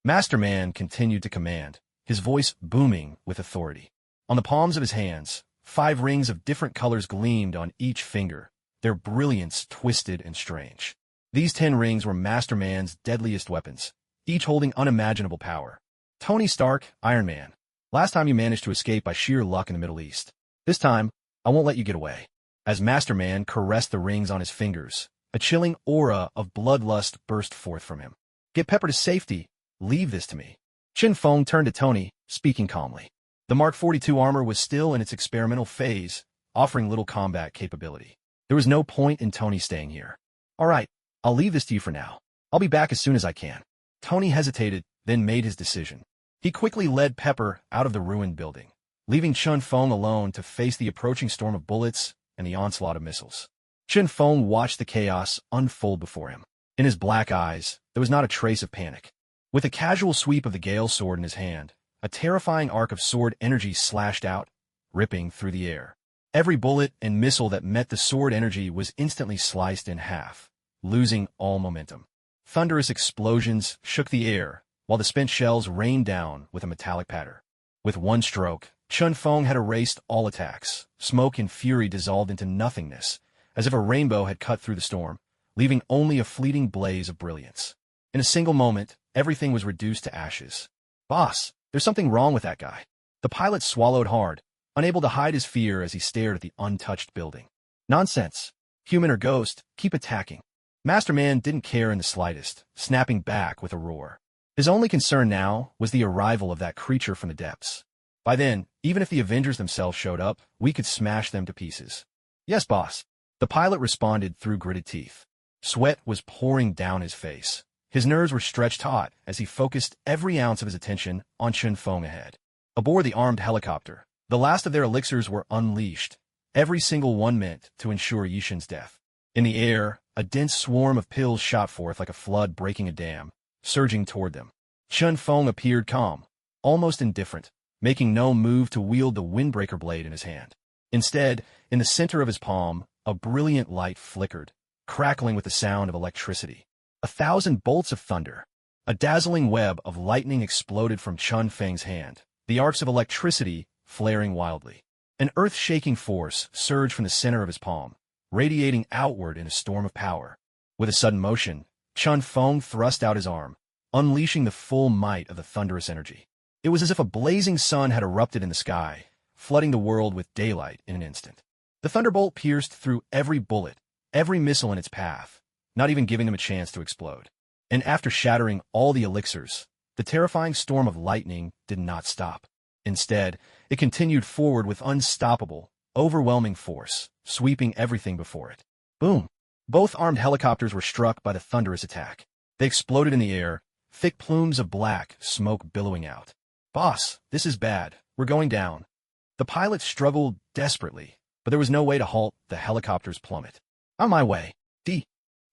Master Man continued to command, his voice booming with authority. On the palms of his hands, 5 rings of different colors gleamed on each finger, their brilliance twisted and strange. These 10 rings were Master Man's deadliest weapons, each holding unimaginable power. Tony Stark, Iron Man. Last time you managed to escape by sheer luck in the Middle East. This time, I won't let you get away. As Master Man caressed the rings on his fingers, a chilling aura of bloodlust burst forth from him. Get Pepper to safety. Leave this to me. Chun Feng turned to Tony, speaking calmly. The Mark 42 armor was still in its experimental phase, offering little combat capability. There was no point in Tony staying here. All right, I'll leave this to you for now. I'll be back as soon as I can. Tony hesitated, then made his decision. He quickly led Pepper out of the ruined building, leaving Chun Feng alone to face the approaching storm of bullets and the onslaught of missiles. Chun Feng watched the chaos unfold before him. In his black eyes, there was not a trace of panic. With a casual sweep of the Gale sword in his hand, a terrifying arc of sword energy slashed out, ripping through the air. Every bullet and missile that met the sword energy was instantly sliced in half, losing all momentum. Thunderous explosions shook the air, while the spent shells rained down with a metallic patter. With one stroke, Chun Feng had erased all attacks. Smoke and fury dissolved into nothingness, as if a rainbow had cut through the storm, leaving only a fleeting blaze of brilliance. In a single moment, everything was reduced to ashes. Boss, there's something wrong with that guy. The pilot swallowed hard, unable to hide his fear as he stared at the untouched building. Nonsense. Human or ghost, keep attacking. Master Man didn't care in the slightest, snapping back with a roar. His only concern now was the arrival of that creature from the depths. By then, even if the Avengers themselves showed up, we could smash them to pieces. Yes, boss. The pilot responded through gritted teeth. Sweat was pouring down his face. His nerves were stretched taut as he focused every ounce of his attention on Chun Feng ahead. Aboard the armed helicopter, the last of their elixirs were unleashed, every single one meant to ensure Yishin's death. In the air, a dense swarm of pills shot forth like a flood breaking a dam, surging toward them. Chun Feng appeared calm, almost indifferent, making no move to wield the windbreaker blade in his hand. Instead, in the center of his palm, a brilliant light flickered, crackling with the sound of electricity. 1,000 bolts of thunder. A dazzling web of lightning exploded from Chun Feng's hand, the arcs of electricity flaring wildly. An earth-shaking force surged from the center of his palm, radiating outward in a storm of power. With a sudden motion, Chun Feng thrust out his arm, unleashing the full might of the thunderous energy. It was as if a blazing sun had erupted in the sky, flooding the world with daylight in an instant. The thunderbolt pierced through every bullet, every missile in its path, not even giving them a chance to explode. And after shattering all the elixirs, the terrifying storm of lightning did not stop. Instead, it continued forward with unstoppable, overwhelming force, sweeping everything before it. Boom! Both armed helicopters were struck by the thunderous attack. They exploded in the air, thick plumes of black smoke billowing out. Boss, this is bad. We're going down. The pilot struggled desperately, but there was no way to halt the helicopter's plummet. On my way. D.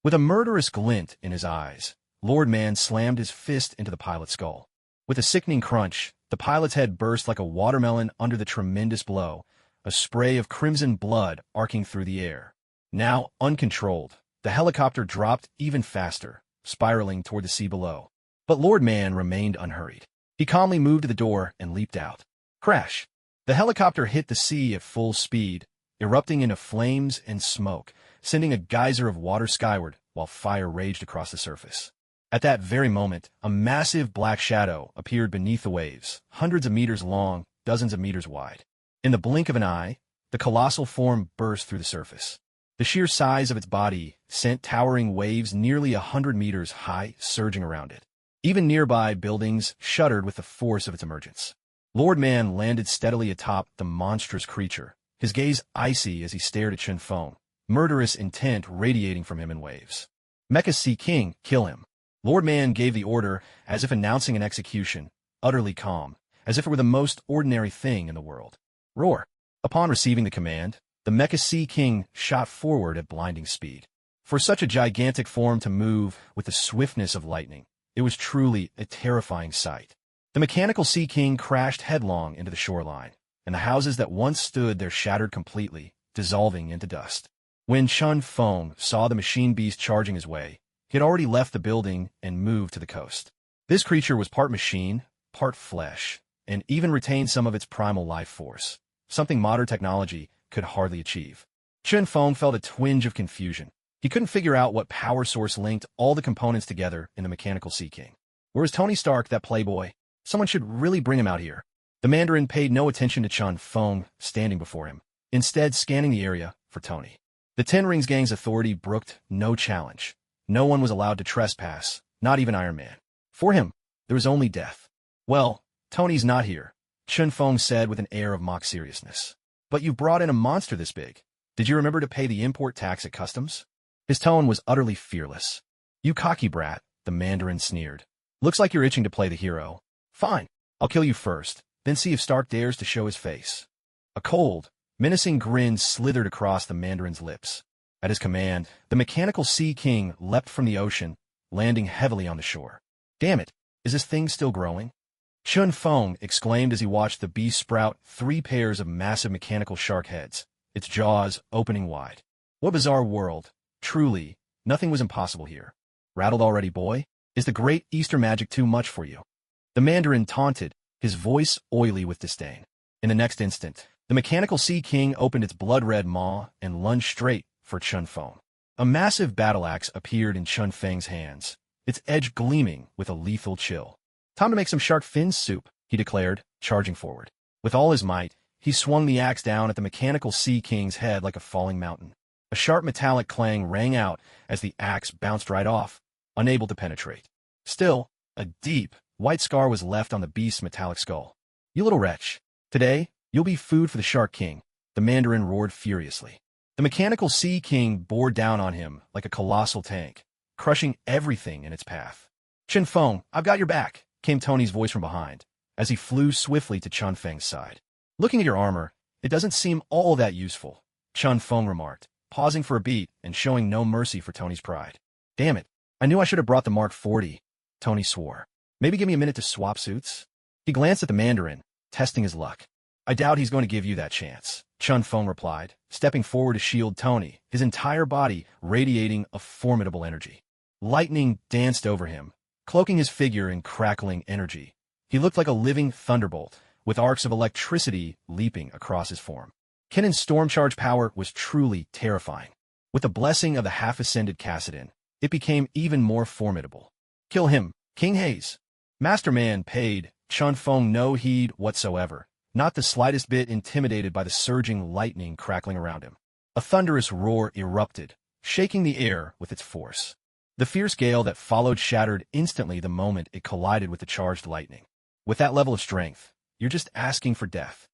With a murderous glint in his eyes, Lord Man slammed his fist into the pilot's skull. With a sickening crunch, the pilot's head burst like a watermelon under the tremendous blow, a spray of crimson blood arcing through the air. Now uncontrolled, the helicopter dropped even faster, spiraling toward the sea below. But Lord Man remained unhurried. He calmly moved to the door and leaped out. Crash! The helicopter hit the sea at full speed, erupting into flames and smoke, sending a geyser of water skyward while fire raged across the surface. At that very moment, a massive black shadow appeared beneath the waves, hundreds of meters long, dozens of meters wide. In the blink of an eye, the colossal form burst through the surface. The sheer size of its body sent towering waves nearly 100 meters high surging around it. Even nearby buildings shuddered with the force of its emergence. Lord Man landed steadily atop the monstrous creature, his gaze icy as he stared at Chen Feng, murderous intent radiating from him in waves. Mecha Sea King, kill him. Lord Man gave the order as if announcing an execution, utterly calm, as if it were the most ordinary thing in the world. Roar. Upon receiving the command, the Mecha Sea King shot forward at blinding speed. For such a gigantic form to move with the swiftness of lightning, it was truly a terrifying sight. The mechanical Sea King crashed headlong into the shoreline, and the houses that once stood there shattered completely, dissolving into dust. When Chen Feng saw the machine beast charging his way, he had already left the building and moved to the coast. This creature was part machine, part flesh, and even retained some of its primal life force, something modern technology could hardly achieve. Chen Feng felt a twinge of confusion. He couldn't figure out what power source linked all the components together in the mechanical Sea King. Where is Tony Stark, that playboy? Someone should really bring him out here. The Mandarin paid no attention to Chen Feng standing before him, instead scanning the area for Tony. The Ten Rings Gang's authority brooked no challenge. No one was allowed to trespass, not even Iron Man. For him, there was only death. Well, Tony's not here, Chen Feng said with an air of mock seriousness. But you brought in a monster this big. Did you remember to pay the import tax at customs? His tone was utterly fearless. You cocky brat, the Mandarin sneered. Looks like you're itching to play the hero. Fine, I'll kill you first, then see if Stark dares to show his face. A cold, menacing grin slithered across the Mandarin's lips. At his command, the mechanical Sea King leapt from the ocean, landing heavily on the shore. Damn it, is this thing still growing? Chen Feng exclaimed as he watched the beast sprout 3 pairs of massive mechanical shark heads, its jaws opening wide. What bizarre world. Truly, nothing was impossible here. Rattled already, boy? Is the great Easter magic too much for you? The Mandarin taunted, his voice oily with disdain. In the next instant, the mechanical Sea King opened its blood-red maw and lunged straight for Chen Feng. A massive battle axe appeared in Chen Feng's hands, its edge gleaming with a lethal chill. Time to make some shark fin soup, he declared, charging forward. With all his might, he swung the axe down at the mechanical Sea King's head like a falling mountain. A sharp metallic clang rang out as the axe bounced right off, unable to penetrate. Still, a deep, white scar was left on the beast's metallic skull. You little wretch. Today, you'll be food for the Shark King, the Mandarin roared furiously. The mechanical Sea King bore down on him like a colossal tank, crushing everything in its path. Chen Feng, I've got your back, came Tony's voice from behind, as he flew swiftly to Chen Feng's side. Looking at your armor, it doesn't seem all that useful, Chen Feng remarked, pausing for a beat and showing no mercy for Tony's pride. Damn it, I knew I should have brought the Mark 40, Tony swore. Maybe give me a minute to swap suits? He glanced at the Mandarin, testing his luck. I doubt he's going to give you that chance, Chen Feng replied, stepping forward to shield Tony, his entire body radiating a formidable energy. Lightning danced over him, cloaking his figure in crackling energy. He looked like a living thunderbolt, with arcs of electricity leaping across his form. Kennan's storm charge power was truly terrifying. With the blessing of the half-ascended Cassidin, it became even more formidable. Kill him, King Hayes. Master Man paid Chen Feng no heed whatsoever, not the slightest bit intimidated by the surging lightning crackling around him. A thunderous roar erupted, shaking the air with its force. The fierce gale that followed shattered instantly the moment it collided with the charged lightning. With that level of strength, you're just asking for death.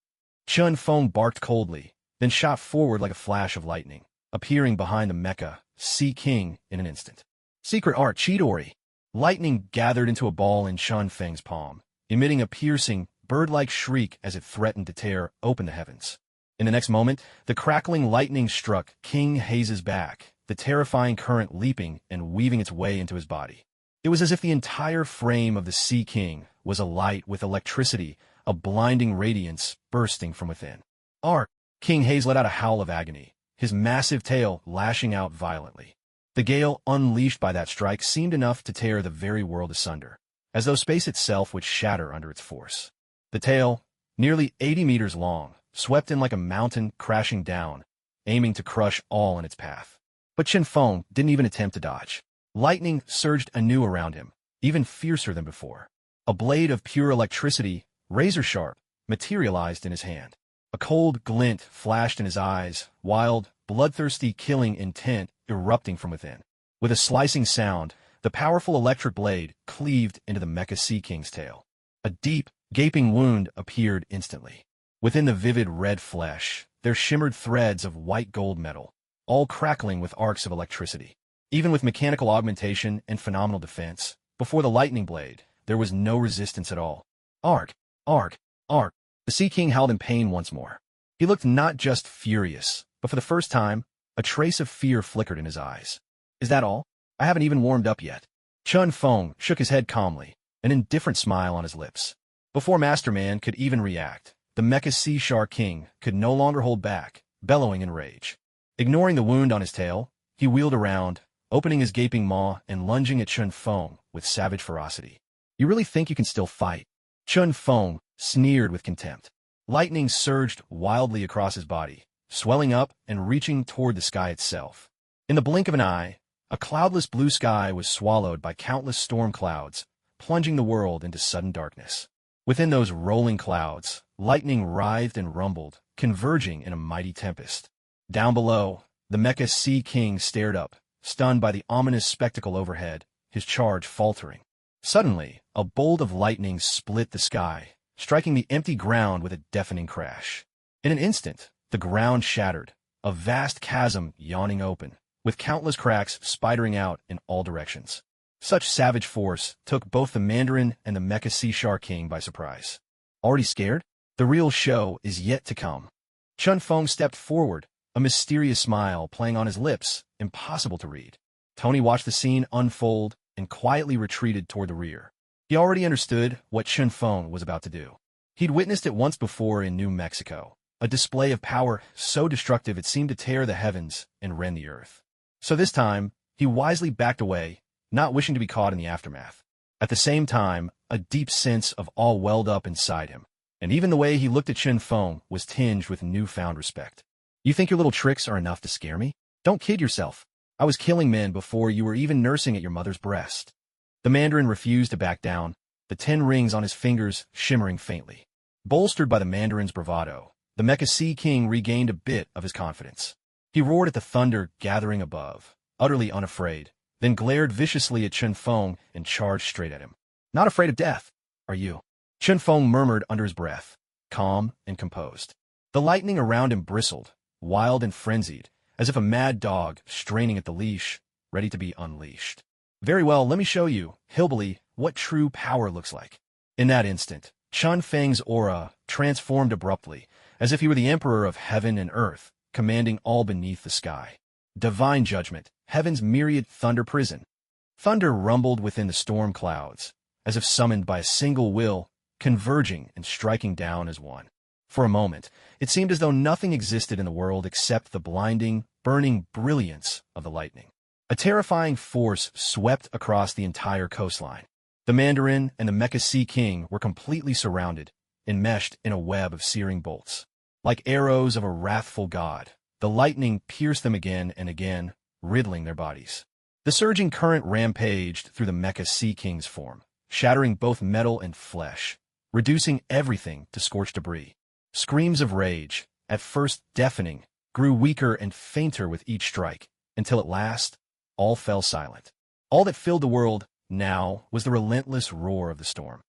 Chen Feng barked coldly, then shot forward like a flash of lightning, appearing behind the Mecha Sea King in an instant. Secret Art Chidori. Lightning gathered into a ball in Chen Feng's palm, emitting a piercing, bird-like shriek as it threatened to tear open the heavens. In the next moment, the crackling lightning struck King Hayes' back, the terrifying current leaping and weaving its way into his body. It was as if the entire frame of the Sea King was alight with electricity, a blinding radiance bursting from within. Ark! King Hayes let out a howl of agony, his massive tail lashing out violently. The gale unleashed by that strike seemed enough to tear the very world asunder, as though space itself would shatter under its force. The tail, nearly 80 meters long, swept in like a mountain crashing down, aiming to crush all in its path. But Chen Feng didn't even attempt to dodge. Lightning surged anew around him, even fiercer than before. A blade of pure electricity, razor-sharp, materialized in his hand. A cold glint flashed in his eyes, wild, bloodthirsty killing intent erupting from within. With a slicing sound, the powerful electric blade cleaved into the Mecha Sea King's tail. A deep, gaping wound appeared instantly. Within the vivid red flesh, there shimmered threads of white gold metal, all crackling with arcs of electricity. Even with mechanical augmentation and phenomenal defense, before the lightning blade, there was no resistance at all. Arc, arc, arc. The Sea King howled in pain once more. He looked not just furious, but for the first time, a trace of fear flickered in his eyes. Is that all? I haven't even warmed up yet. Chun Feng shook his head calmly, an indifferent smile on his lips. Before Master Man could even react, the Mecha Sea Shark King could no longer hold back, bellowing in rage. Ignoring the wound on his tail, he wheeled around, opening his gaping maw and lunging at Chun Feng with savage ferocity. You really think you can still fight? Chun Feng sneered with contempt. Lightning surged wildly across his body, swelling up and reaching toward the sky itself. In the blink of an eye, a cloudless blue sky was swallowed by countless storm clouds, plunging the world into sudden darkness. Within those rolling clouds, lightning writhed and rumbled, converging in a mighty tempest. Down below, the Mecha Sea King stared up, stunned by the ominous spectacle overhead, his charge faltering. Suddenly, a bolt of lightning split the sky, striking the empty ground with a deafening crash. In an instant, the ground shattered, a vast chasm yawning open, with countless cracks spidering out in all directions. Such savage force took both the Mandarin and the Mecha Sea Shark King by surprise. Already scared? The real show is yet to come. Chun Feng stepped forward, a mysterious smile playing on his lips, impossible to read. Tony watched the scene unfold and quietly retreated toward the rear. He already understood what Chun Feng was about to do. He'd witnessed it once before in New Mexico, a display of power so destructive it seemed to tear the heavens and rend the earth. So this time, he wisely backed away, not wishing to be caught in the aftermath. At the same time, a deep sense of awe welled up inside him, and even the way he looked at Chun Feng was tinged with newfound respect. You think your little tricks are enough to scare me? Don't kid yourself. I was killing men before you were even nursing at your mother's breast. The Mandarin refused to back down, the 10 rings on his fingers shimmering faintly. Bolstered by the Mandarin's bravado, the Mecha Sea King regained a bit of his confidence. He roared at the thunder gathering above, utterly unafraid, then glared viciously at Chun Feng and charged straight at him. Not afraid of death, are you? Chun Feng murmured under his breath, calm and composed. The lightning around him bristled, wild and frenzied, as if a mad dog straining at the leash, ready to be unleashed. Very well, let me show you, hillbilly, what true power looks like. In that instant, Chun Feng's aura transformed abruptly, as if he were the emperor of heaven and earth, commanding all beneath the sky. Divine judgment, heaven's myriad thunder prison. Thunder rumbled within the storm clouds, as if summoned by a single will, converging and striking down as one. For a moment, it seemed as though nothing existed in the world except the blinding, burning brilliance of the lightning. A terrifying force swept across the entire coastline. The Mandarin and the Mecha Sea King were completely surrounded, enmeshed in a web of searing bolts. Like arrows of a wrathful god, the lightning pierced them again and again, riddling their bodies. The surging current rampaged through the Mecha Sea King's form, shattering both metal and flesh, reducing everything to scorched debris. Screams of rage, at first deafening, grew weaker and fainter with each strike, until at last, all fell silent. All that filled the world now was the relentless roar of the storm.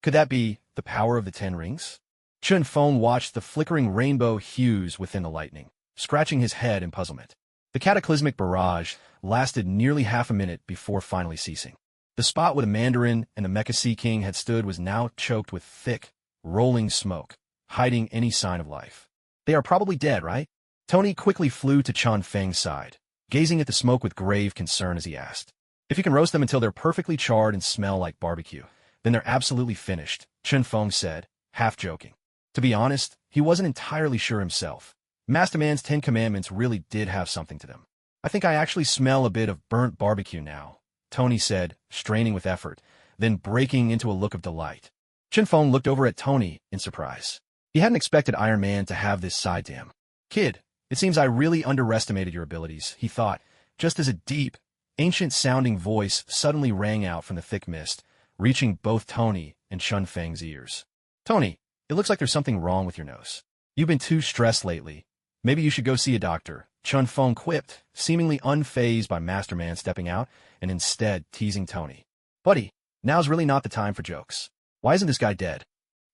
Could that be the power of the 10 rings? Chun Feng watched the flickering rainbow hues within the lightning, scratching his head in puzzlement. The cataclysmic barrage lasted nearly half a minute before finally ceasing. The spot where the Mandarin and the Mecha Sea King had stood was now choked with thick, rolling smoke, hiding any sign of life. They are probably dead, right? Tony quickly flew to Chun Feng's side, gazing at the smoke with grave concern as he asked. If you can roast them until they're perfectly charred and smell like barbecue, then they're absolutely finished, Chun Feng said, half joking. To be honest, he wasn't entirely sure himself. Master Man's 10 commandments really did have something to them. I think I actually smell a bit of burnt barbecue now, Tony said, straining with effort, then breaking into a look of delight. Chun Feng looked over at Tony in surprise. He hadn't expected Iron Man to have this side to him. Kid, it seems I really underestimated your abilities, he thought, just as a deep, ancient-sounding voice suddenly rang out from the thick mist, reaching both Tony and Chun Feng's ears. Tony, it looks like there's something wrong with your nose. You've been too stressed lately. Maybe you should go see a doctor, Chun Feng quipped, seemingly unfazed by Master Man stepping out and instead teasing Tony. Buddy, now's really not the time for jokes. Why isn't this guy dead?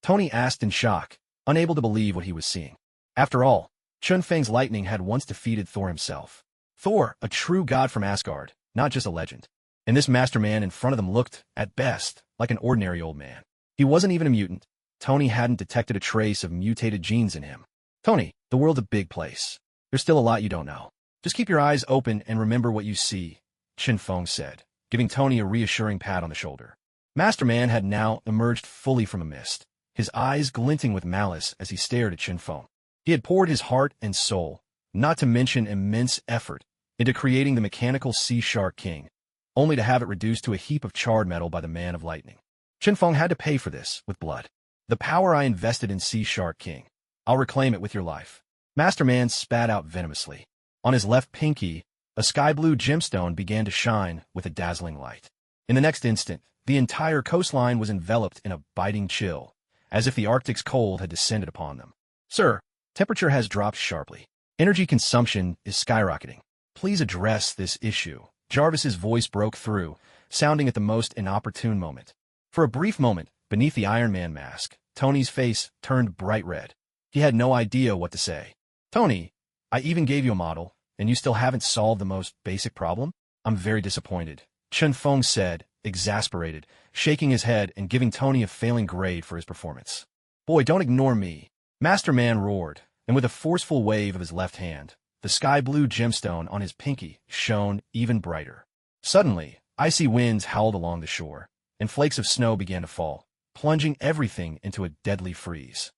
Tony asked in shock, unable to believe what he was seeing. After all, Chun Feng's lightning had once defeated Thor himself. Thor, a true god from Asgard, not just a legend. And this Master Man in front of them looked, at best, like an ordinary old man. He wasn't even a mutant. Tony hadn't detected a trace of mutated genes in him. Tony, the world's a big place. There's still a lot you don't know. Just keep your eyes open and remember what you see, Chun Feng said, giving Tony a reassuring pat on the shoulder. Master Man had now emerged fully from a mist, his eyes glinting with malice as he stared at Chun Feng. He had poured his heart and soul, not to mention immense effort, into creating the mechanical Sea Shark King, only to have it reduced to a heap of charred metal by the Man of Lightning. Chun Feng had to pay for this with blood. The power I invested in Sea Shark King, I'll reclaim it with your life. Master Man spat out venomously. On his left pinky, a sky-blue gemstone began to shine with a dazzling light. In the next instant, the entire coastline was enveloped in a biting chill, as if the Arctic's cold had descended upon them. Sir, temperature has dropped sharply. Energy consumption is skyrocketing. Please address this issue. Jarvis's voice broke through, sounding at the most inopportune moment. For a brief moment, beneath the Iron Man mask, Tony's face turned bright red. He had no idea what to say. Tony, I even gave you a model, and you still haven't solved the most basic problem? I'm very disappointed, Chun Feng said, exasperated, shaking his head and giving Tony a failing grade for his performance. Boy, don't ignore me, Master Man roared, and with a forceful wave of his left hand, the sky-blue gemstone on his pinky shone even brighter. Suddenly, icy winds howled along the shore, and flakes of snow began to fall, plunging everything into a deadly freeze.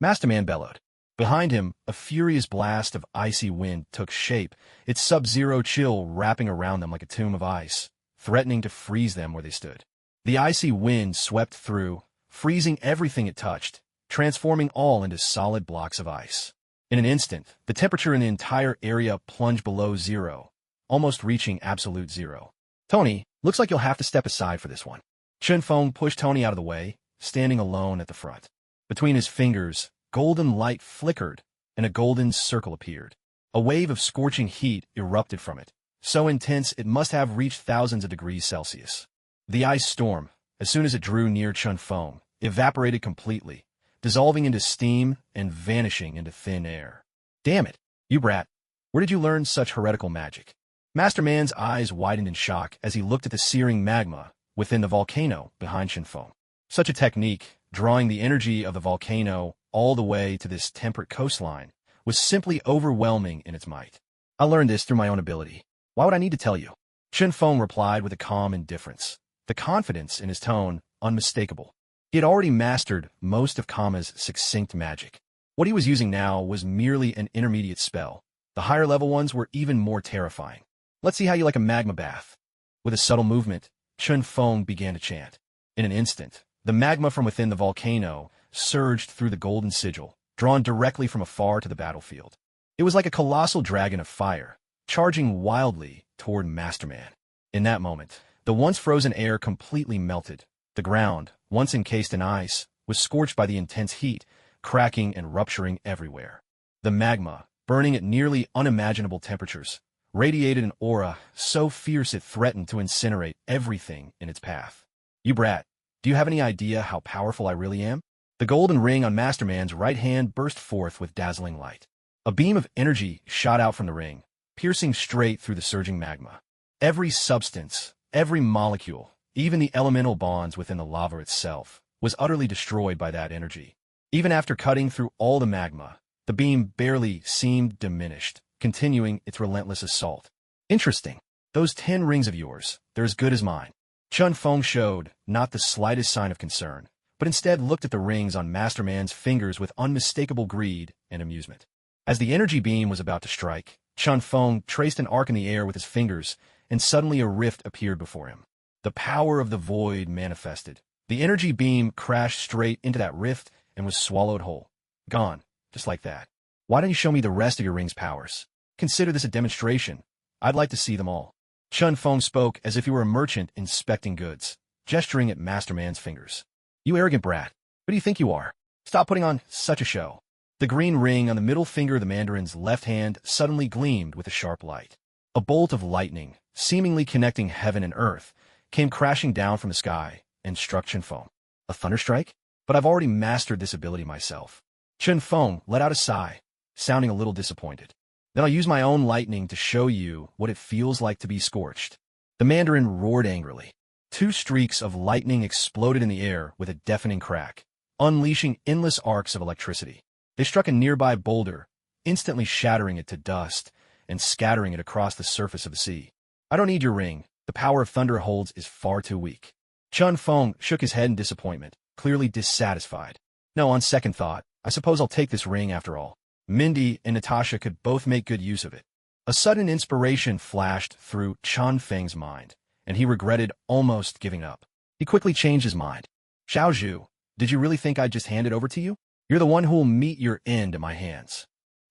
Master Man bellowed. Behind him, a furious blast of icy wind took shape, its sub-zero chill wrapping around them like a tomb of ice, threatening to freeze them where they stood. The icy wind swept through, freezing everything it touched, transforming all into solid blocks of ice. In an instant, the temperature in the entire area plunged below zero, almost reaching absolute zero. Tony, looks like you'll have to step aside for this one. Chun Feng pushed Tony out of the way, standing alone at the front. Between his fingers, golden light flickered, and a golden circle appeared. A wave of scorching heat erupted from it, so intense it must have reached thousands of degrees Celsius. The ice storm, as soon as it drew near Chun Feng, evaporated completely, dissolving into steam and vanishing into thin air. Damn it, you brat. Where did you learn such heretical magic? Master Man's eyes widened in shock as he looked at the searing magma within the volcano behind Chun Feng. Such a technique, drawing the energy of the volcano all the way to this temperate coastline, was simply overwhelming in its might. I learned this through my own ability. Why would I need to tell you? Chun Feng replied with a calm indifference, the confidence in his tone unmistakable. He had already mastered most of Kama's succinct magic. What he was using now was merely an intermediate spell. The higher-level ones were even more terrifying. Let's see how you like a magma bath. With a subtle movement, Chun Feng began to chant. In an instant, the magma from within the volcano surged through the golden sigil, drawn directly from afar to the battlefield. It was like a colossal dragon of fire, charging wildly toward Master Man. In that moment, the once frozen air completely melted. The ground, once encased in ice, was scorched by the intense heat, cracking and rupturing everywhere. The magma, burning at nearly unimaginable temperatures, radiated an aura so fierce it threatened to incinerate everything in its path. You brat, do you have any idea how powerful I really am? The golden ring on Master Man's right hand burst forth with dazzling light. A beam of energy shot out from the ring, piercing straight through the surging magma. Every substance, every molecule, even the elemental bonds within the lava itself, was utterly destroyed by that energy. Even after cutting through all the magma, the beam barely seemed diminished, continuing its relentless assault. Interesting. Those 10 rings of yours, they're as good as mine. Chun Feng showed not the slightest sign of concern, but instead looked at the rings on Master Man's fingers with unmistakable greed and amusement. As the energy beam was about to strike, Chun Feng traced an arc in the air with his fingers, and suddenly a rift appeared before him. The power of the void manifested. The energy beam crashed straight into that rift and was swallowed whole. Gone, just like that. Why don't you show me the rest of your ring's powers? Consider this a demonstration. I'd like to see them all. Chun Feng spoke as if he were a merchant inspecting goods, gesturing at Masterman's fingers. You arrogant brat. Who do you think you are? Stop putting on such a show. The green ring on the middle finger of the Mandarin's left hand suddenly gleamed with a sharp light. A bolt of lightning, seemingly connecting heaven and earth, came crashing down from the sky and struck Chun Feng. A thunderstrike? But I've already mastered this ability myself. Chun Feng let out a sigh, sounding a little disappointed. Then I'll use my own lightning to show you what it feels like to be scorched. The Mandarin roared angrily. 2 streaks of lightning exploded in the air with a deafening crack, unleashing endless arcs of electricity. They struck a nearby boulder, instantly shattering it to dust and scattering it across the surface of the sea. I don't need your ring. The power of thunder it holds is far too weak. Chun Feng shook his head in disappointment, clearly dissatisfied. No, on second thought, I suppose I'll take this ring after all. Mindy and Natasha could both make good use of it. A sudden inspiration flashed through Chun Feng's mind, and he regretted almost giving up. He quickly changed his mind. Xiaozhu, did you really think I'd just hand it over to you? You're the one who'll meet your end at my hands.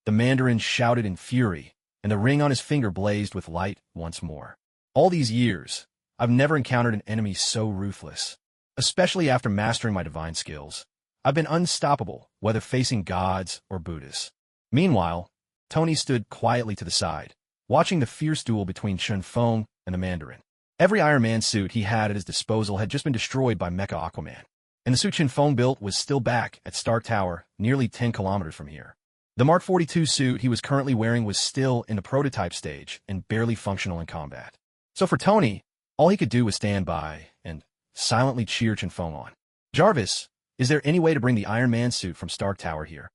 The Mandarin shouted in fury, and the ring on his finger blazed with light once more. All these years, I've never encountered an enemy so ruthless. Especially after mastering my divine skills, I've been unstoppable, whether facing gods or Buddhas. Meanwhile, Tony stood quietly to the side, watching the fierce duel between Chun Feng and the Mandarin. Every Iron Man suit he had at his disposal had just been destroyed by Mecha Aquaman, and the suit Chun Feng built was still back at Stark Tower, nearly 10 kilometers from here. The Mark 42 suit he was currently wearing was still in the prototype stage and barely functional in combat. So for Tony, all he could do was stand by and silently cheer Chun Feng on. Jarvis, is there any way to bring the Iron Man suit from Stark Tower here?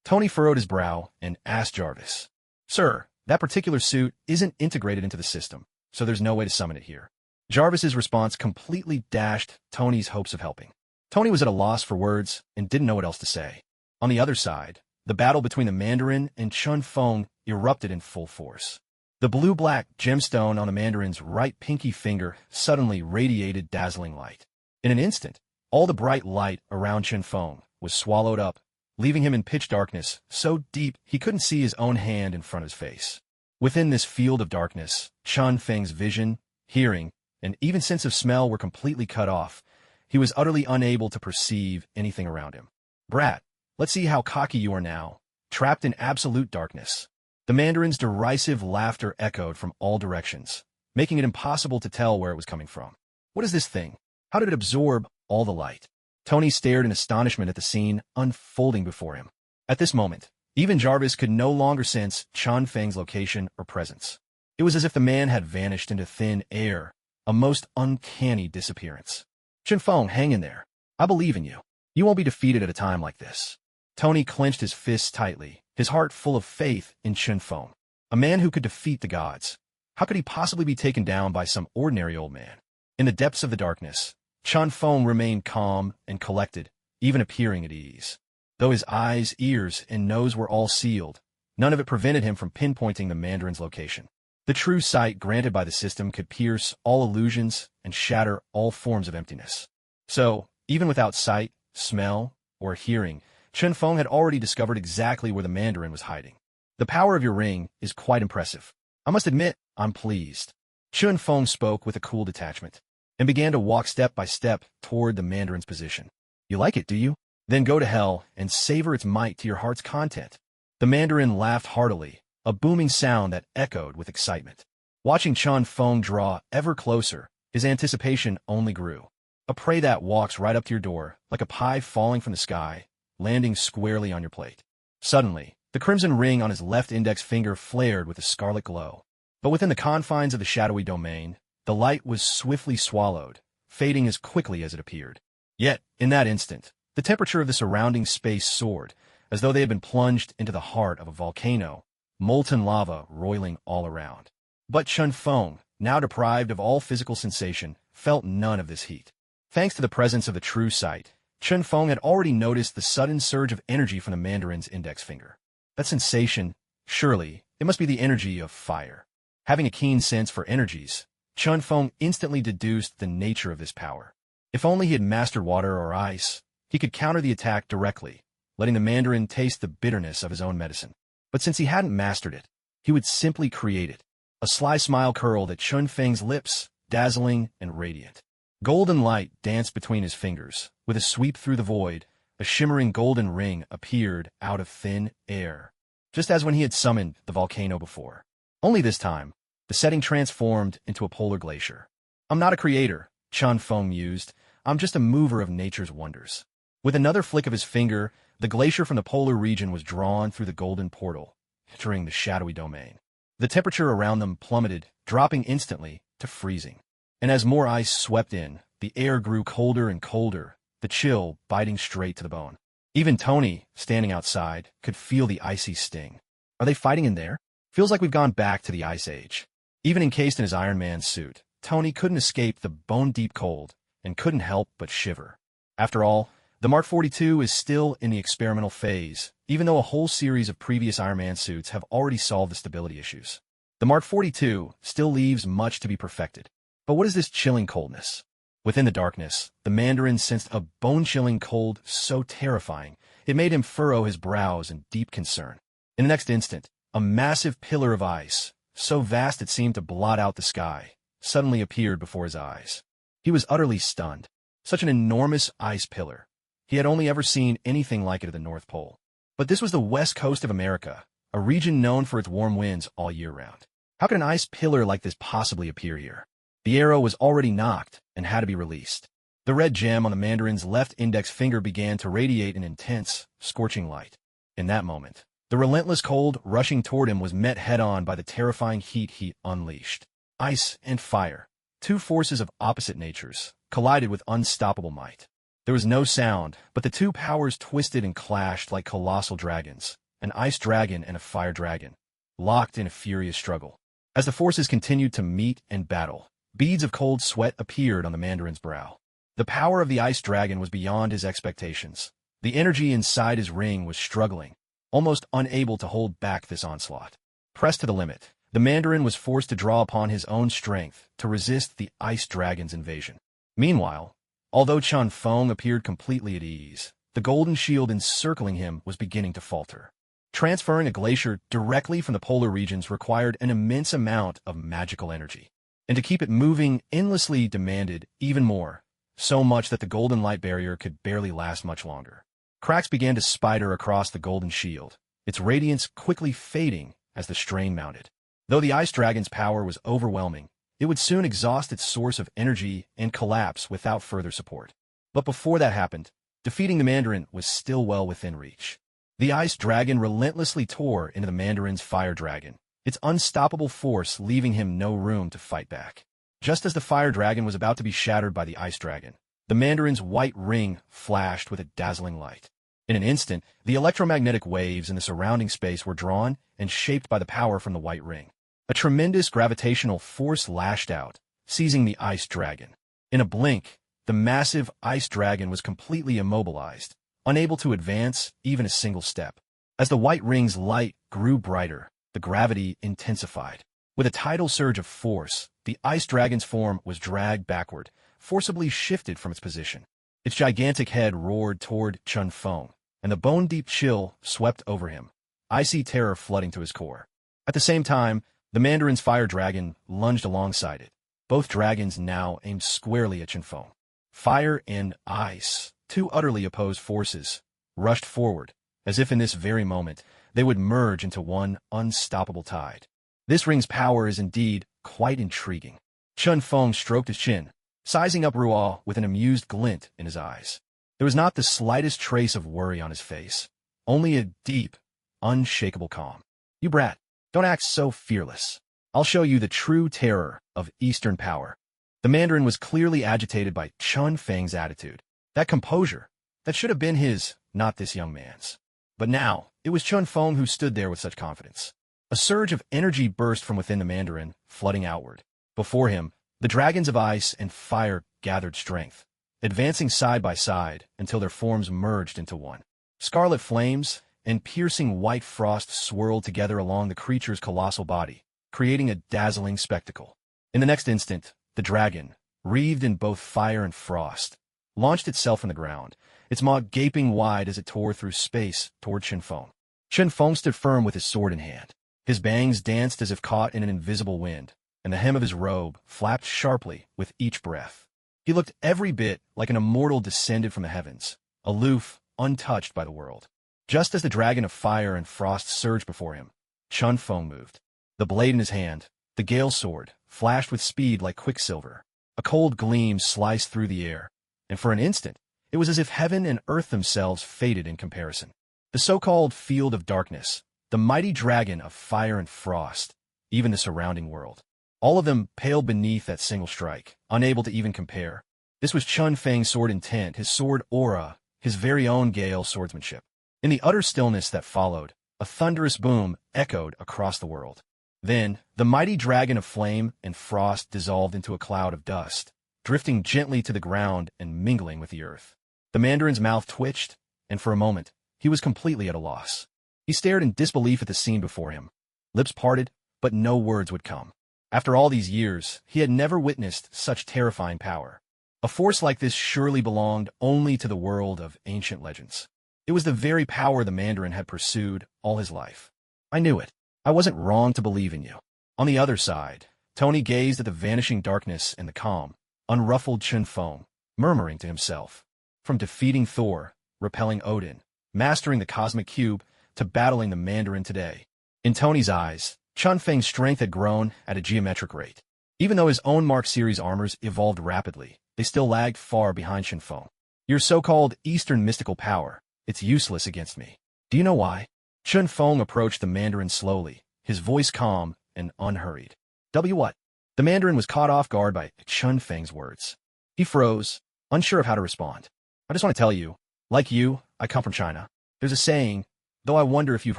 Tony furrowed his brow and asked Jarvis. Sir, that particular suit isn't integrated into the system, so there's no way to summon it here. Jarvis's response completely dashed Tony's hopes of helping. Tony was at a loss for words and didn't know what else to say. On the other side, the battle between the Mandarin and Chun Feng erupted in full force. The blue-black gemstone on the Mandarin's right pinky finger suddenly radiated dazzling light. In an instant, all the bright light around Chun Feng was swallowed up, leaving him in pitch darkness so deep he couldn't see his own hand in front of his face. Within this field of darkness, Chun Feng's vision, hearing, and even sense of smell were completely cut off. He was utterly unable to perceive anything around him. Brat, let's see how cocky you are now, trapped in absolute darkness. The Mandarin's derisive laughter echoed from all directions, making it impossible to tell where it was coming from. What is this thing? How did it absorb all the light? Tony stared in astonishment at the scene unfolding before him. At this moment, even Jarvis could no longer sense Chun Feng's location or presence. It was as if the man had vanished into thin air, a most uncanny disappearance. Chun Feng, hang in there. I believe in you. You won't be defeated at a time like this. Tony clenched his fists tightly, his heart full of faith in Chun Feng. A man who could defeat the gods. How could he possibly be taken down by some ordinary old man? In the depths of the darkness, Chun Feng remained calm and collected, even appearing at ease. Though his eyes, ears, and nose were all sealed, none of it prevented him from pinpointing the Mandarin's location. The true sight granted by the system could pierce all illusions and shatter all forms of emptiness. So, even without sight, smell, or hearing, Chun Feng had already discovered exactly where the Mandarin was hiding. The power of your ring is quite impressive. I must admit, I'm pleased. Chun Feng spoke with a cool detachment, and began to walk step by step toward the Mandarin's position. You like it, do you? Then go to hell and savor its might to your heart's content. The Mandarin laughed heartily, a booming sound that echoed with excitement. Watching Chun Feng draw ever closer, his anticipation only grew. A prey that walks right up to your door, like a pie falling from the sky, landing squarely on your plate. Suddenly, the crimson ring on his left index finger flared with a scarlet glow. But within the confines of the shadowy domain, the light was swiftly swallowed, fading as quickly as it appeared. Yet, in that instant, the temperature of the surrounding space soared, as though they had been plunged into the heart of a volcano, molten lava roiling all around. But Chun Feng, now deprived of all physical sensation, felt none of this heat. Thanks to the presence of the true sight, Chun Feng had already noticed the sudden surge of energy from the Mandarin's index finger. That sensation, surely, it must be the energy of fire. Having a keen sense for energies, Chun Feng instantly deduced the nature of this power. If only he had mastered water or ice, he could counter the attack directly, letting the Mandarin taste the bitterness of his own medicine. But since he hadn't mastered it, he would simply create it. A sly smile curled at Chun Feng's lips, dazzling and radiant. Golden light danced between his fingers. With a sweep through the void, a shimmering golden ring appeared out of thin air, just as when he had summoned the volcano before. Only this time, the setting transformed into a polar glacier. I'm not a creator, Chun Feng mused. I'm just a mover of nature's wonders. With another flick of his finger, the glacier from the polar region was drawn through the golden portal, entering the shadowy domain. The temperature around them plummeted, dropping instantly to freezing. And as more ice swept in, the air grew colder and colder, the chill biting straight to the bone. Even Tony, standing outside, could feel the icy sting. Are they fighting in there? Feels like we've gone back to the Ice Age. Even encased in his Iron Man suit, Tony couldn't escape the bone-deep cold and couldn't help but shiver. After all, the Mark 42 is still in the experimental phase, even though a whole series of previous Iron Man suits have already solved the stability issues. The Mark 42 still leaves much to be perfected. But what is this chilling coldness? Within the darkness, the Mandarin sensed a bone-chilling cold so terrifying, it made him furrow his brows in deep concern. In the next instant, a massive pillar of ice, so vast it seemed to blot out the sky, suddenly appeared before his eyes. He was utterly stunned. Such an enormous ice pillar. He had only ever seen anything like it at the North Pole. But this was the west coast of America, a region known for its warm winds all year round. How could an ice pillar like this possibly appear here? The arrow was already knocked and had to be released. The red gem on the Mandarin's left index finger began to radiate an intense, scorching light. In that moment, the relentless cold rushing toward him was met head-on by the terrifying heat he unleashed. Ice and fire, two forces of opposite natures, collided with unstoppable might. There was no sound, but the two powers twisted and clashed like colossal dragons, an ice dragon and a fire dragon, locked in a furious struggle. As the forces continued to meet and battle, beads of cold sweat appeared on the Mandarin's brow. The power of the ice dragon was beyond his expectations. The energy inside his ring was struggling, almost unable to hold back this onslaught. Pressed to the limit, the Mandarin was forced to draw upon his own strength to resist the ice dragon's invasion. Meanwhile, although Chun Feng appeared completely at ease, the golden shield encircling him was beginning to falter. Transferring a glacier directly from the polar regions required an immense amount of magical energy, and to keep it moving endlessly demanded even more, so much that the golden light barrier could barely last much longer. Cracks began to spider across the golden shield, its radiance quickly fading as the strain mounted. Though the ice dragon's power was overwhelming, it would soon exhaust its source of energy and collapse without further support. But before that happened, defeating the Mandarin was still well within reach. The ice dragon relentlessly tore into the Mandarin's fire dragon, its unstoppable force leaving him no room to fight back. Just as the fire dragon was about to be shattered by the ice dragon, the Mandarin's white ring flashed with a dazzling light. In an instant, the electromagnetic waves in the surrounding space were drawn and shaped by the power from the white ring. A tremendous gravitational force lashed out, seizing the ice dragon. In a blink, the massive ice dragon was completely immobilized, unable to advance even a single step. As the white ring's light grew brighter, the gravity intensified. With a tidal surge of force, the ice dragon's form was dragged backward, forcibly shifted from its position. Its gigantic head roared toward Chun Feng, and the bone-deep chill swept over him, icy terror flooding to his core. At the same time, the Mandarin's fire dragon lunged alongside it. Both dragons now aimed squarely at Chun Feng. Fire and ice, two utterly opposed forces, rushed forward, as if in this very moment they would merge into one unstoppable tide. This ring's power is indeed quite intriguing. Chun Feng stroked his chin, sizing up Ruo with an amused glint in his eyes. There was not the slightest trace of worry on his face, only a deep, unshakable calm. "You brat, don't act so fearless. I'll show you the true terror of Eastern power." The Mandarin was clearly agitated by Chun Feng's attitude. That composure, that should have been his, not this young man's. But now, it was Chun Feng who stood there with such confidence. A surge of energy burst from within the Mandarin, flooding outward. Before him, the dragons of ice and fire gathered strength, advancing side by side until their forms merged into one. Scarlet flames and piercing white frost swirled together along the creature's colossal body, creating a dazzling spectacle. In the next instant, the dragon, wreathed in both fire and frost, launched itself from the ground, its maw gaping wide as it tore through space toward Chun Feng. Chun Feng stood firm with his sword in hand. His bangs danced as if caught in an invisible wind, and the hem of his robe flapped sharply with each breath. He looked every bit like an immortal descended from the heavens, aloof, untouched by the world. Just as the dragon of fire and frost surged before him, Chun Feng moved. The blade in his hand, the Gale Sword, flashed with speed like quicksilver. A cold gleam sliced through the air, and for an instant, it was as if heaven and earth themselves faded in comparison. The so-called Field of Darkness, the mighty dragon of fire and frost, even the surrounding world. All of them paled beneath that single strike, unable to even compare. This was Chun Feng's sword intent, his sword aura, his very own Gale swordsmanship. In the utter stillness that followed, a thunderous boom echoed across the world. Then, the mighty dragon of flame and frost dissolved into a cloud of dust, drifting gently to the ground and mingling with the earth. The Mandarin's mouth twitched, and for a moment, he was completely at a loss. He stared in disbelief at the scene before him. Lips parted, but no words would come. After all these years, he had never witnessed such terrifying power. A force like this surely belonged only to the world of ancient legends. It was the very power the Mandarin had pursued all his life. I knew it. I wasn't wrong to believe in you. On the other side, Tony gazed at the vanishing darkness and the calm, unruffled Chun Feng, murmuring to himself. From defeating Thor, repelling Odin, mastering the cosmic cube, to battling the Mandarin today. In Tony's eyes, Chun Feng's strength had grown at a geometric rate. Even though his own Mark series armors evolved rapidly, they still lagged far behind Chun Feng. Your so-called Eastern mystical power, it's useless against me. Do you know why? Chun Feng approached the Mandarin slowly, his voice calm and unhurried. What? The Mandarin was caught off guard by Chun Feng's words. He froze, unsure of how to respond. I just want to tell you, like you, I come from China. There's a saying, though I wonder if you've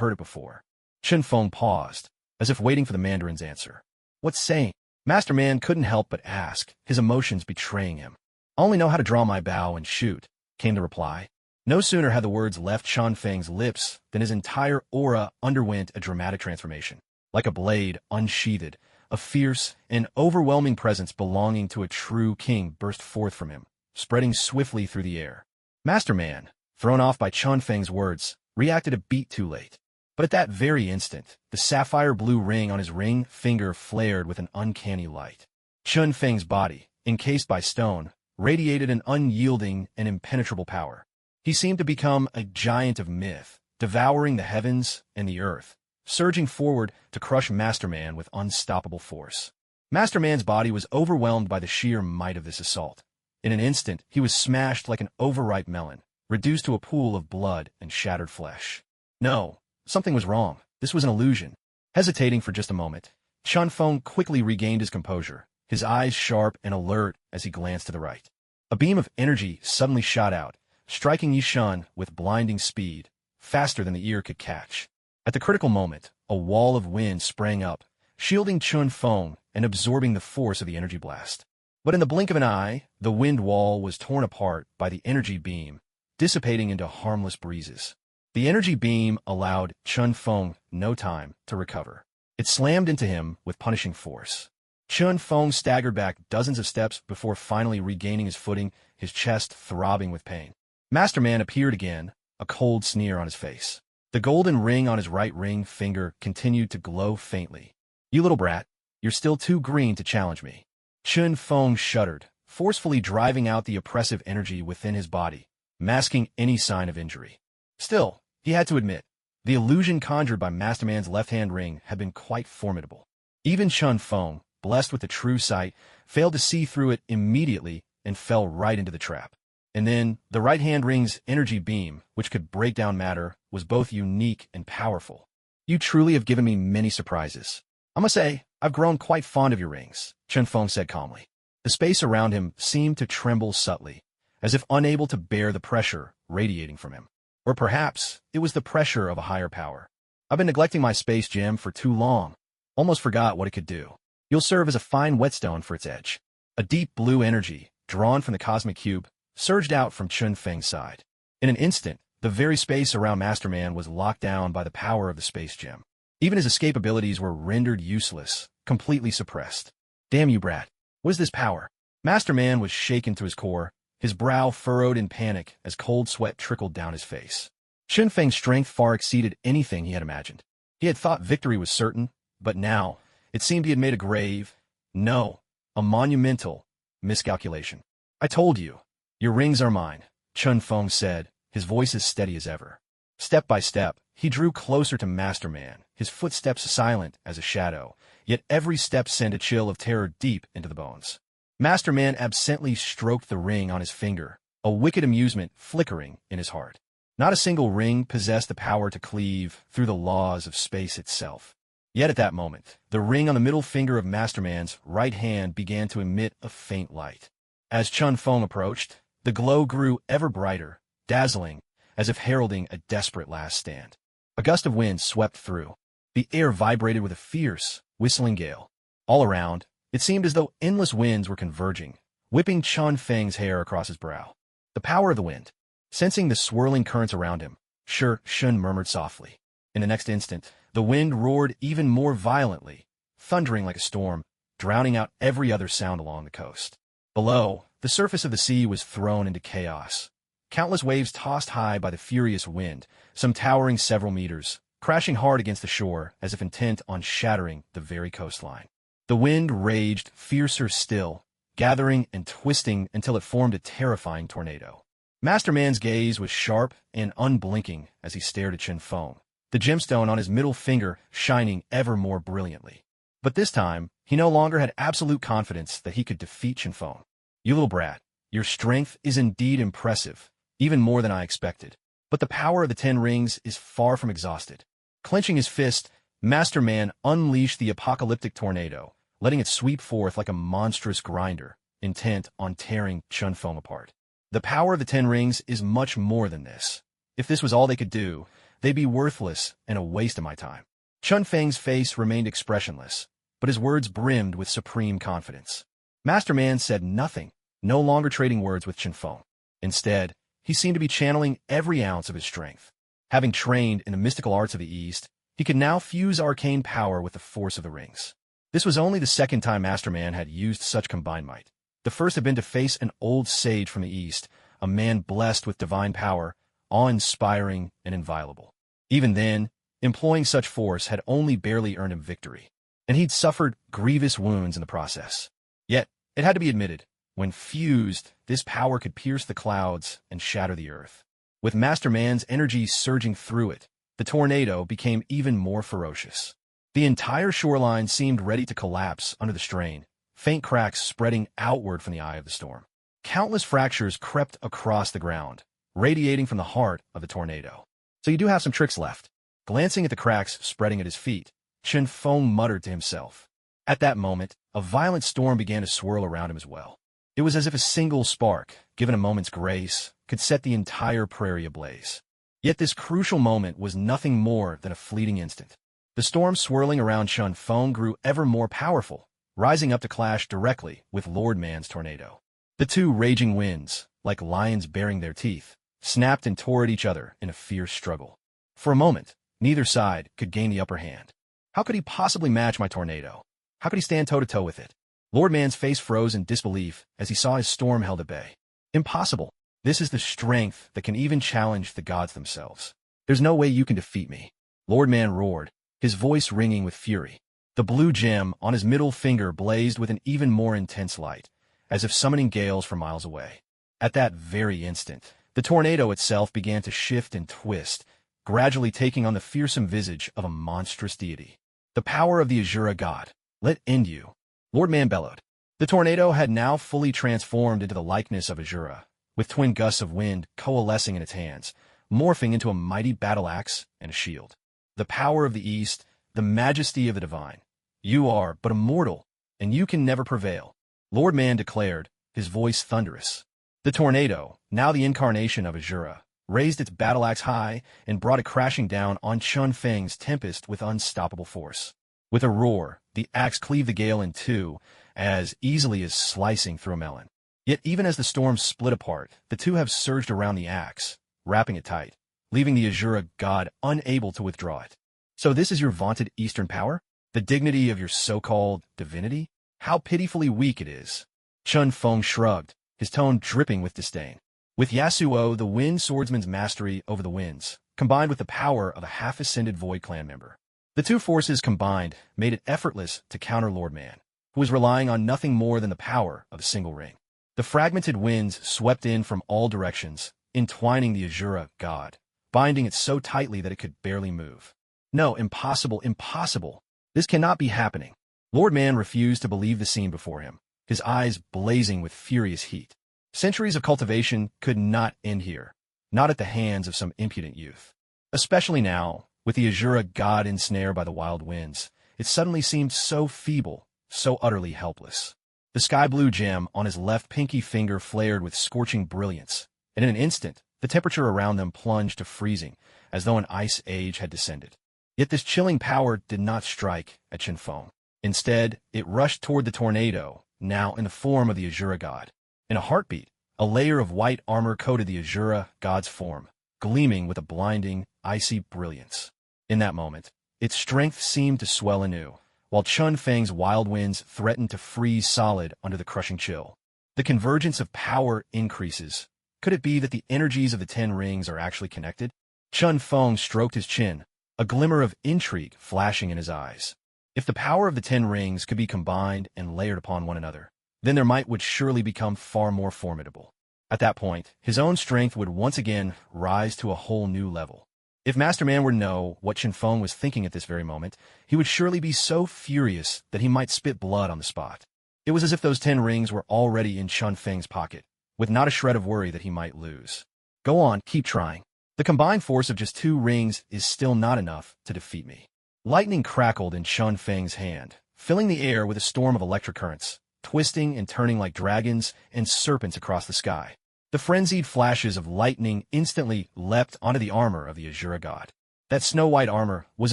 heard it before. Chun Feng paused, as if waiting for the Mandarin's answer. What saying? Master Man couldn't help but ask, his emotions betraying him. I only know how to draw my bow and shoot, came the reply. No sooner had the words left Chun Feng's lips than his entire aura underwent a dramatic transformation. Like a blade unsheathed, a fierce and overwhelming presence belonging to a true king burst forth from him, spreading swiftly through the air. Master Man, thrown off by Chun Feng's words, reacted a beat too late. But at that very instant, the sapphire blue ring on his ring finger flared with an uncanny light. Chun Feng's body, encased by stone, radiated an unyielding and impenetrable power. He seemed to become a giant of myth, devouring the heavens and the earth, surging forward to crush Master Man with unstoppable force. Master Man's body was overwhelmed by the sheer might of this assault. In an instant, he was smashed like an overripe melon, reduced to a pool of blood and shattered flesh. No, something was wrong. This was an illusion. Hesitating for just a moment, Chun Feng quickly regained his composure, his eyes sharp and alert as he glanced to the right. A beam of energy suddenly shot out, striking Yishan with blinding speed, faster than the ear could catch. At the critical moment, a wall of wind sprang up, shielding Chun Feng and absorbing the force of the energy blast. But in the blink of an eye, the wind wall was torn apart by the energy beam, dissipating into harmless breezes. The energy beam allowed Chun Feng no time to recover. It slammed into him with punishing force. Chun Feng staggered back dozens of steps before finally regaining his footing, his chest throbbing with pain. Master Man appeared again, a cold sneer on his face. The golden ring on his right ring finger continued to glow faintly. You little brat, you're still too green to challenge me. Chun Feng shuddered, forcefully driving out the oppressive energy within his body, masking any sign of injury. Still, he had to admit, the illusion conjured by Master Man's left-hand ring had been quite formidable. Even Chun Feng, blessed with the true sight, failed to see through it immediately and fell right into the trap. And then, the right-hand ring's energy beam, which could break down matter, was both unique and powerful. You truly have given me many surprises. I must say, I've grown quite fond of your rings, Chun Feng said calmly. The space around him seemed to tremble subtly, as if unable to bear the pressure radiating from him. Or perhaps, it was the pressure of a higher power. I've been neglecting my space gem for too long. Almost forgot what it could do. You'll serve as a fine whetstone for its edge. A deep blue energy, drawn from the cosmic cube, surged out from Chun Feng's side. In an instant, the very space around Master Man was locked down by the power of the space gem. Even his escape abilities were rendered useless, completely suppressed. Damn you, brat. What is this power? Master Man was shaken to his core, his brow furrowed in panic as cold sweat trickled down his face. Chun Feng's strength far exceeded anything he had imagined. He had thought victory was certain, but now, it seemed he had made a grave, no, a monumental, miscalculation. "I told you. Your rings are mine," Chun Feng said, his voice as steady as ever. Step by step, he drew closer to Master Man, his footsteps silent as a shadow, yet every step sent a chill of terror deep into the bones. Master Man absently stroked the ring on his finger, a wicked amusement flickering in his heart. Not a single ring possessed the power to cleave through the laws of space itself. Yet at that moment, the ring on the middle finger of Master Man's right hand began to emit a faint light. As Chun Feng approached, the glow grew ever brighter, dazzling, as if heralding a desperate last stand. A gust of wind swept through. The air vibrated with a fierce, whistling gale. All around, it seemed as though endless winds were converging, whipping Chun Feng's hair across his brow. The power of the wind. Sensing the swirling currents around him, Shun murmured softly. In the next instant, the wind roared even more violently, thundering like a storm, drowning out every other sound along the coast. Below, the surface of the sea was thrown into chaos. Countless waves tossed high by the furious wind, some towering several meters, crashing hard against the shore as if intent on shattering the very coastline. The wind raged fiercer still, gathering and twisting until it formed a terrifying tornado. Master Man's gaze was sharp and unblinking as he stared at Chun Feng, the gemstone on his middle finger shining ever more brilliantly. But this time, he no longer had absolute confidence that he could defeat Chun Feng. "You little brat, your strength is indeed impressive, even more than I expected. But the power of the 10 rings is far from exhausted." Clenching his fist, Master Man unleashed the apocalyptic tornado, letting it sweep forth like a monstrous grinder, intent on tearing Chun Feng apart. "The power of the 10 rings is much more than this. If this was all they could do, they'd be worthless and a waste of my time." Chun Feng's face remained expressionless, but his words brimmed with supreme confidence. Master Man said nothing, no longer trading words with Chun Feng. Instead, he seemed to be channeling every ounce of his strength. Having trained in the mystical arts of the East, he could now fuse arcane power with the force of the rings. This was only the second time Master Man had used such combined might. The first had been to face an old sage from the East, a man blessed with divine power, awe-inspiring and inviolable. Even then, employing such force had only barely earned him victory, and he'd suffered grievous wounds in the process. Yet, it had to be admitted, when fused, this power could pierce the clouds and shatter the earth. With Master Man's energy surging through it, the tornado became even more ferocious. The entire shoreline seemed ready to collapse under the strain, faint cracks spreading outward from the eye of the storm. Countless fractures crept across the ground, radiating from the heart of the tornado. "So you do have some tricks left." Glancing at the cracks spreading at his feet, Chun Feng muttered to himself. At that moment, a violent storm began to swirl around him as well. It was as if a single spark, given a moment's grace, could set the entire prairie ablaze. Yet this crucial moment was nothing more than a fleeting instant. The storm swirling around Chun Feng grew ever more powerful, rising up to clash directly with Lord Man's tornado. The two raging winds, like lions baring their teeth, snapped and tore at each other in a fierce struggle. For a moment, neither side could gain the upper hand. How could he possibly match my tornado? How could he stand toe-to-toe with it? Lord Man's face froze in disbelief as he saw his storm held at bay. Impossible. This is the strength that can even challenge the gods themselves. "There's no way you can defeat me," Lord Man roared, his voice ringing with fury. The blue gem on his middle finger blazed with an even more intense light, as if summoning gales from miles away. At that very instant, the tornado itself began to shift and twist, gradually taking on the fearsome visage of a monstrous deity. "The power of the Azura god, let end you," Lord Man bellowed. The tornado had now fully transformed into the likeness of Azura, with twin gusts of wind coalescing in its hands, morphing into a mighty battle axe and a shield. "The power of the East, the majesty of the divine. You are but a mortal, and you can never prevail," Lord Man declared, his voice thunderous. The tornado, now the incarnation of Azura, raised its battle axe high and brought it crashing down on Chun Feng's tempest with unstoppable force. With a roar, the axe cleaved the gale in two, as easily as slicing through a melon. Yet even as the storm split apart, the two have surged around the axe, wrapping it tight, leaving the Azura god unable to withdraw it. "So this is your vaunted Eastern power? The dignity of your so-called divinity? How pitifully weak it is." Chun Feng shrugged, his tone dripping with disdain. With Yasuo, the Wind Swordsman's mastery over the winds, combined with the power of a half-ascended Void Clan member, The two forces combined made it effortless to counter Lord Man, who was relying on nothing more than the power of a single ring. The fragmented winds swept in from all directions, entwining the Asura god, binding it so tightly that it could barely move. No, impossible, impossible. This cannot be happening. Lord Man refused to believe the scene before him, his eyes blazing with furious heat. Centuries of cultivation could not end here, not at the hands of some impudent youth. Especially now, with the Asura god ensnared by the wild winds, it suddenly seemed so feeble, so utterly helpless. The sky-blue gem on his left pinky finger flared with scorching brilliance, and in an instant, the temperature around them plunged to freezing, as though an ice age had descended. Yet this chilling power did not strike at Shinfeng. Instead, it rushed toward the tornado, now in the form of the Asura god. In a heartbeat, a layer of white armor coated the Asura god's form, gleaming with a blinding, icy brilliance. In that moment, its strength seemed to swell anew, while Chun Feng's wild winds threatened to freeze solid under the crushing chill. The convergence of power increases. Could it be that the energies of the 10 rings are actually connected? Chun Feng stroked his chin, a glimmer of intrigue flashing in his eyes. If the power of the 10 rings could be combined and layered upon one another, then their might would surely become far more formidable. At that point, his own strength would once again rise to a whole new level. If Master Man were to know what Shinfeng was thinking at this very moment, he would surely be so furious that he might spit blood on the spot. It was as if those 10 rings were already in Chun Feng's pocket, with not a shred of worry that he might lose. Go on, keep trying. The combined force of just 2 rings is still not enough to defeat me. Lightning crackled in Chun Feng's hand, filling the air with a storm of electric currents, twisting and turning like dragons and serpents across the sky. The frenzied flashes of lightning instantly leapt onto the armor of the Asura god. That snow-white armor was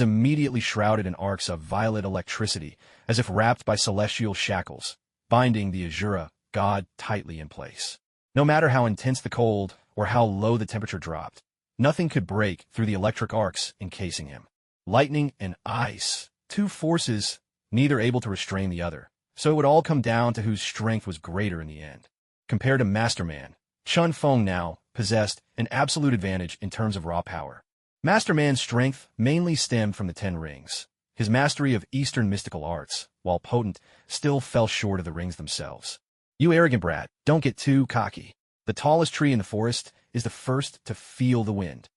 immediately shrouded in arcs of violet electricity, as if wrapped by celestial shackles, binding the Asura god tightly in place. No matter how intense the cold or how low the temperature dropped, nothing could break through the electric arcs encasing him. Lightning and ice, 2 forces, neither able to restrain the other, so it would all come down to whose strength was greater in the end. Compared to Master Man, Chun Feng now possessed an absolute advantage in terms of raw power. Master Man's strength mainly stemmed from the 10 rings. His mastery of Eastern mystical arts, while potent, still fell short of the rings themselves. You arrogant brat, don't get too cocky. The tallest tree in the forest is the first to feel the wind.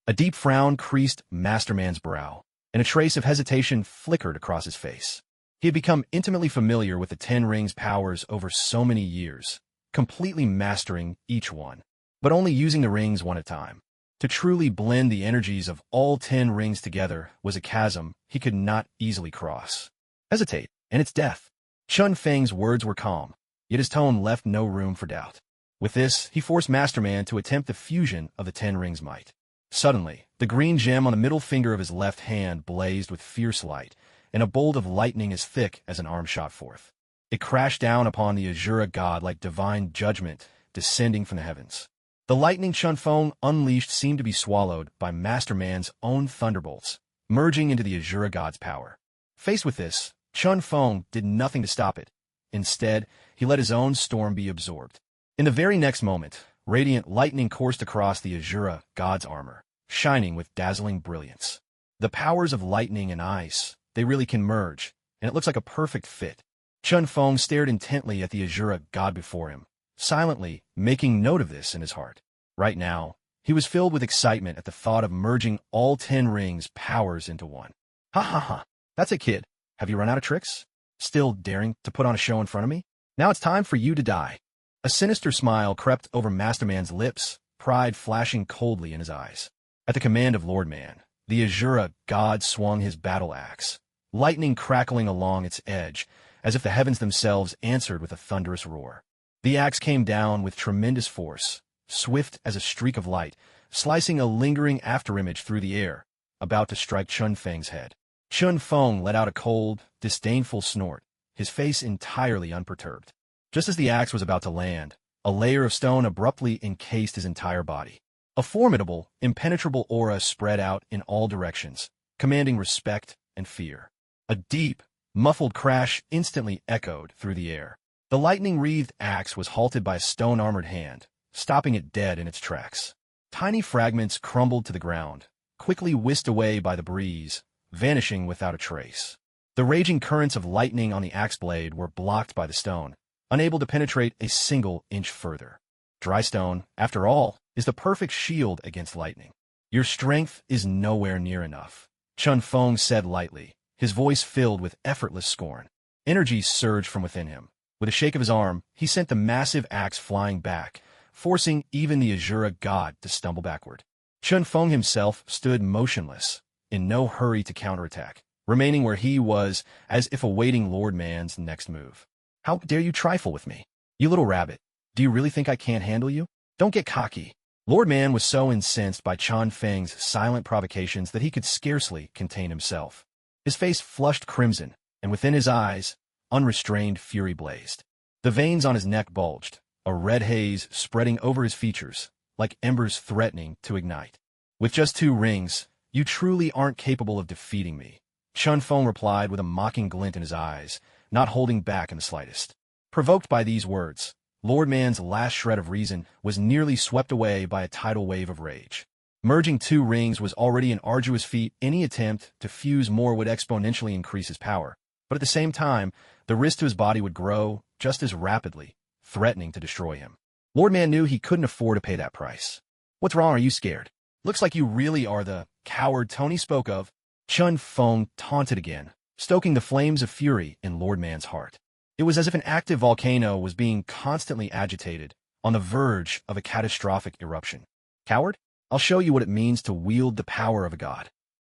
A deep frown creased Master Man's brow, and a trace of hesitation flickered across his face. He had become intimately familiar with the 10 rings' powers over so many years, completely mastering each one, but only using the rings one at a time. To truly blend the energies of all 10 rings together was a chasm he could not easily cross. Hesitate, and it's death. Chun Feng's words were calm, yet his tone left no room for doubt. With this, he forced Master Man to attempt the fusion of the 10 rings' might. Suddenly, the green gem on the middle finger of his left hand blazed with fierce light, and a bolt of lightning as thick as an arm shot forth. It crashed down upon the Asura god like divine judgment descending from the heavens. The lightning Chun Feng unleashed seemed to be swallowed by Master Man's own thunderbolts, merging into the Asura god's power. Faced with this, Chun Feng did nothing to stop it. Instead, he let his own storm be absorbed. In the very next moment, radiant lightning coursed across the Asura god's armor, shining with dazzling brilliance. The powers of lightning and ice, they really can merge, and it looks like a perfect fit. Chun Feng stared intently at the Asura god before him, silently making note of this in his heart. Right now, he was filled with excitement at the thought of merging all 10 rings' powers into one. Ha ha ha, that's it, kid. Have you run out of tricks? Still daring to put on a show in front of me? Now it's time for you to die. A sinister smile crept over Master Man's lips, pride flashing coldly in his eyes. At the command of Lord Man, the Asura god swung his battle axe, lightning crackling along its edge, as if the heavens themselves answered with a thunderous roar. The axe came down with tremendous force, swift as a streak of light, slicing a lingering afterimage through the air, about to strike Chun Feng's head. Chun Feng let out a cold, disdainful snort, his face entirely unperturbed. Just as the axe was about to land, a layer of stone abruptly encased his entire body. A formidable, impenetrable aura spread out in all directions, commanding respect and fear. A deep, muffled crash instantly echoed through the air. The lightning-wreathed axe was halted by a stone-armored hand, stopping it dead in its tracks. Tiny fragments crumbled to the ground, quickly whisked away by the breeze, vanishing without a trace. The raging currents of lightning on the axe blade were blocked by the stone, unable to penetrate a single inch further. Dry stone, after all, is the perfect shield against lightning. Your strength is nowhere near enough, Chun Feng said lightly, his voice filled with effortless scorn. Energy surged from within him. With a shake of his arm, he sent the massive axe flying back, forcing even the Azura god to stumble backward. Chun Feng himself stood motionless, in no hurry to counterattack, remaining where he was as if awaiting Lord Man's next move. How dare you trifle with me? You little rabbit. Do you really think I can't handle you? Don't get cocky. Lord Man was so incensed by Chun Feng's silent provocations that he could scarcely contain himself. His face flushed crimson, and within his eyes, unrestrained fury blazed. The veins on his neck bulged, a red haze spreading over his features, like embers threatening to ignite. With just 2 rings, you truly aren't capable of defeating me, Chun Feng replied with a mocking glint in his eyes, not holding back in the slightest. Provoked by these words, Lord Man's last shred of reason was nearly swept away by a tidal wave of rage. Merging 2 rings was already an arduous feat. Any attempt to fuse more would exponentially increase his power, but at the same time, the risk to his body would grow just as rapidly, threatening to destroy him. Lord Man knew he couldn't afford to pay that price. What's wrong? Are you scared? Looks like you really are the coward Tony spoke of, Chun Feng taunted again, stoking the flames of fury in Lord Man's heart. It was as if an active volcano was being constantly agitated, on the verge of a catastrophic eruption. Coward? I'll show you what it means to wield the power of a god.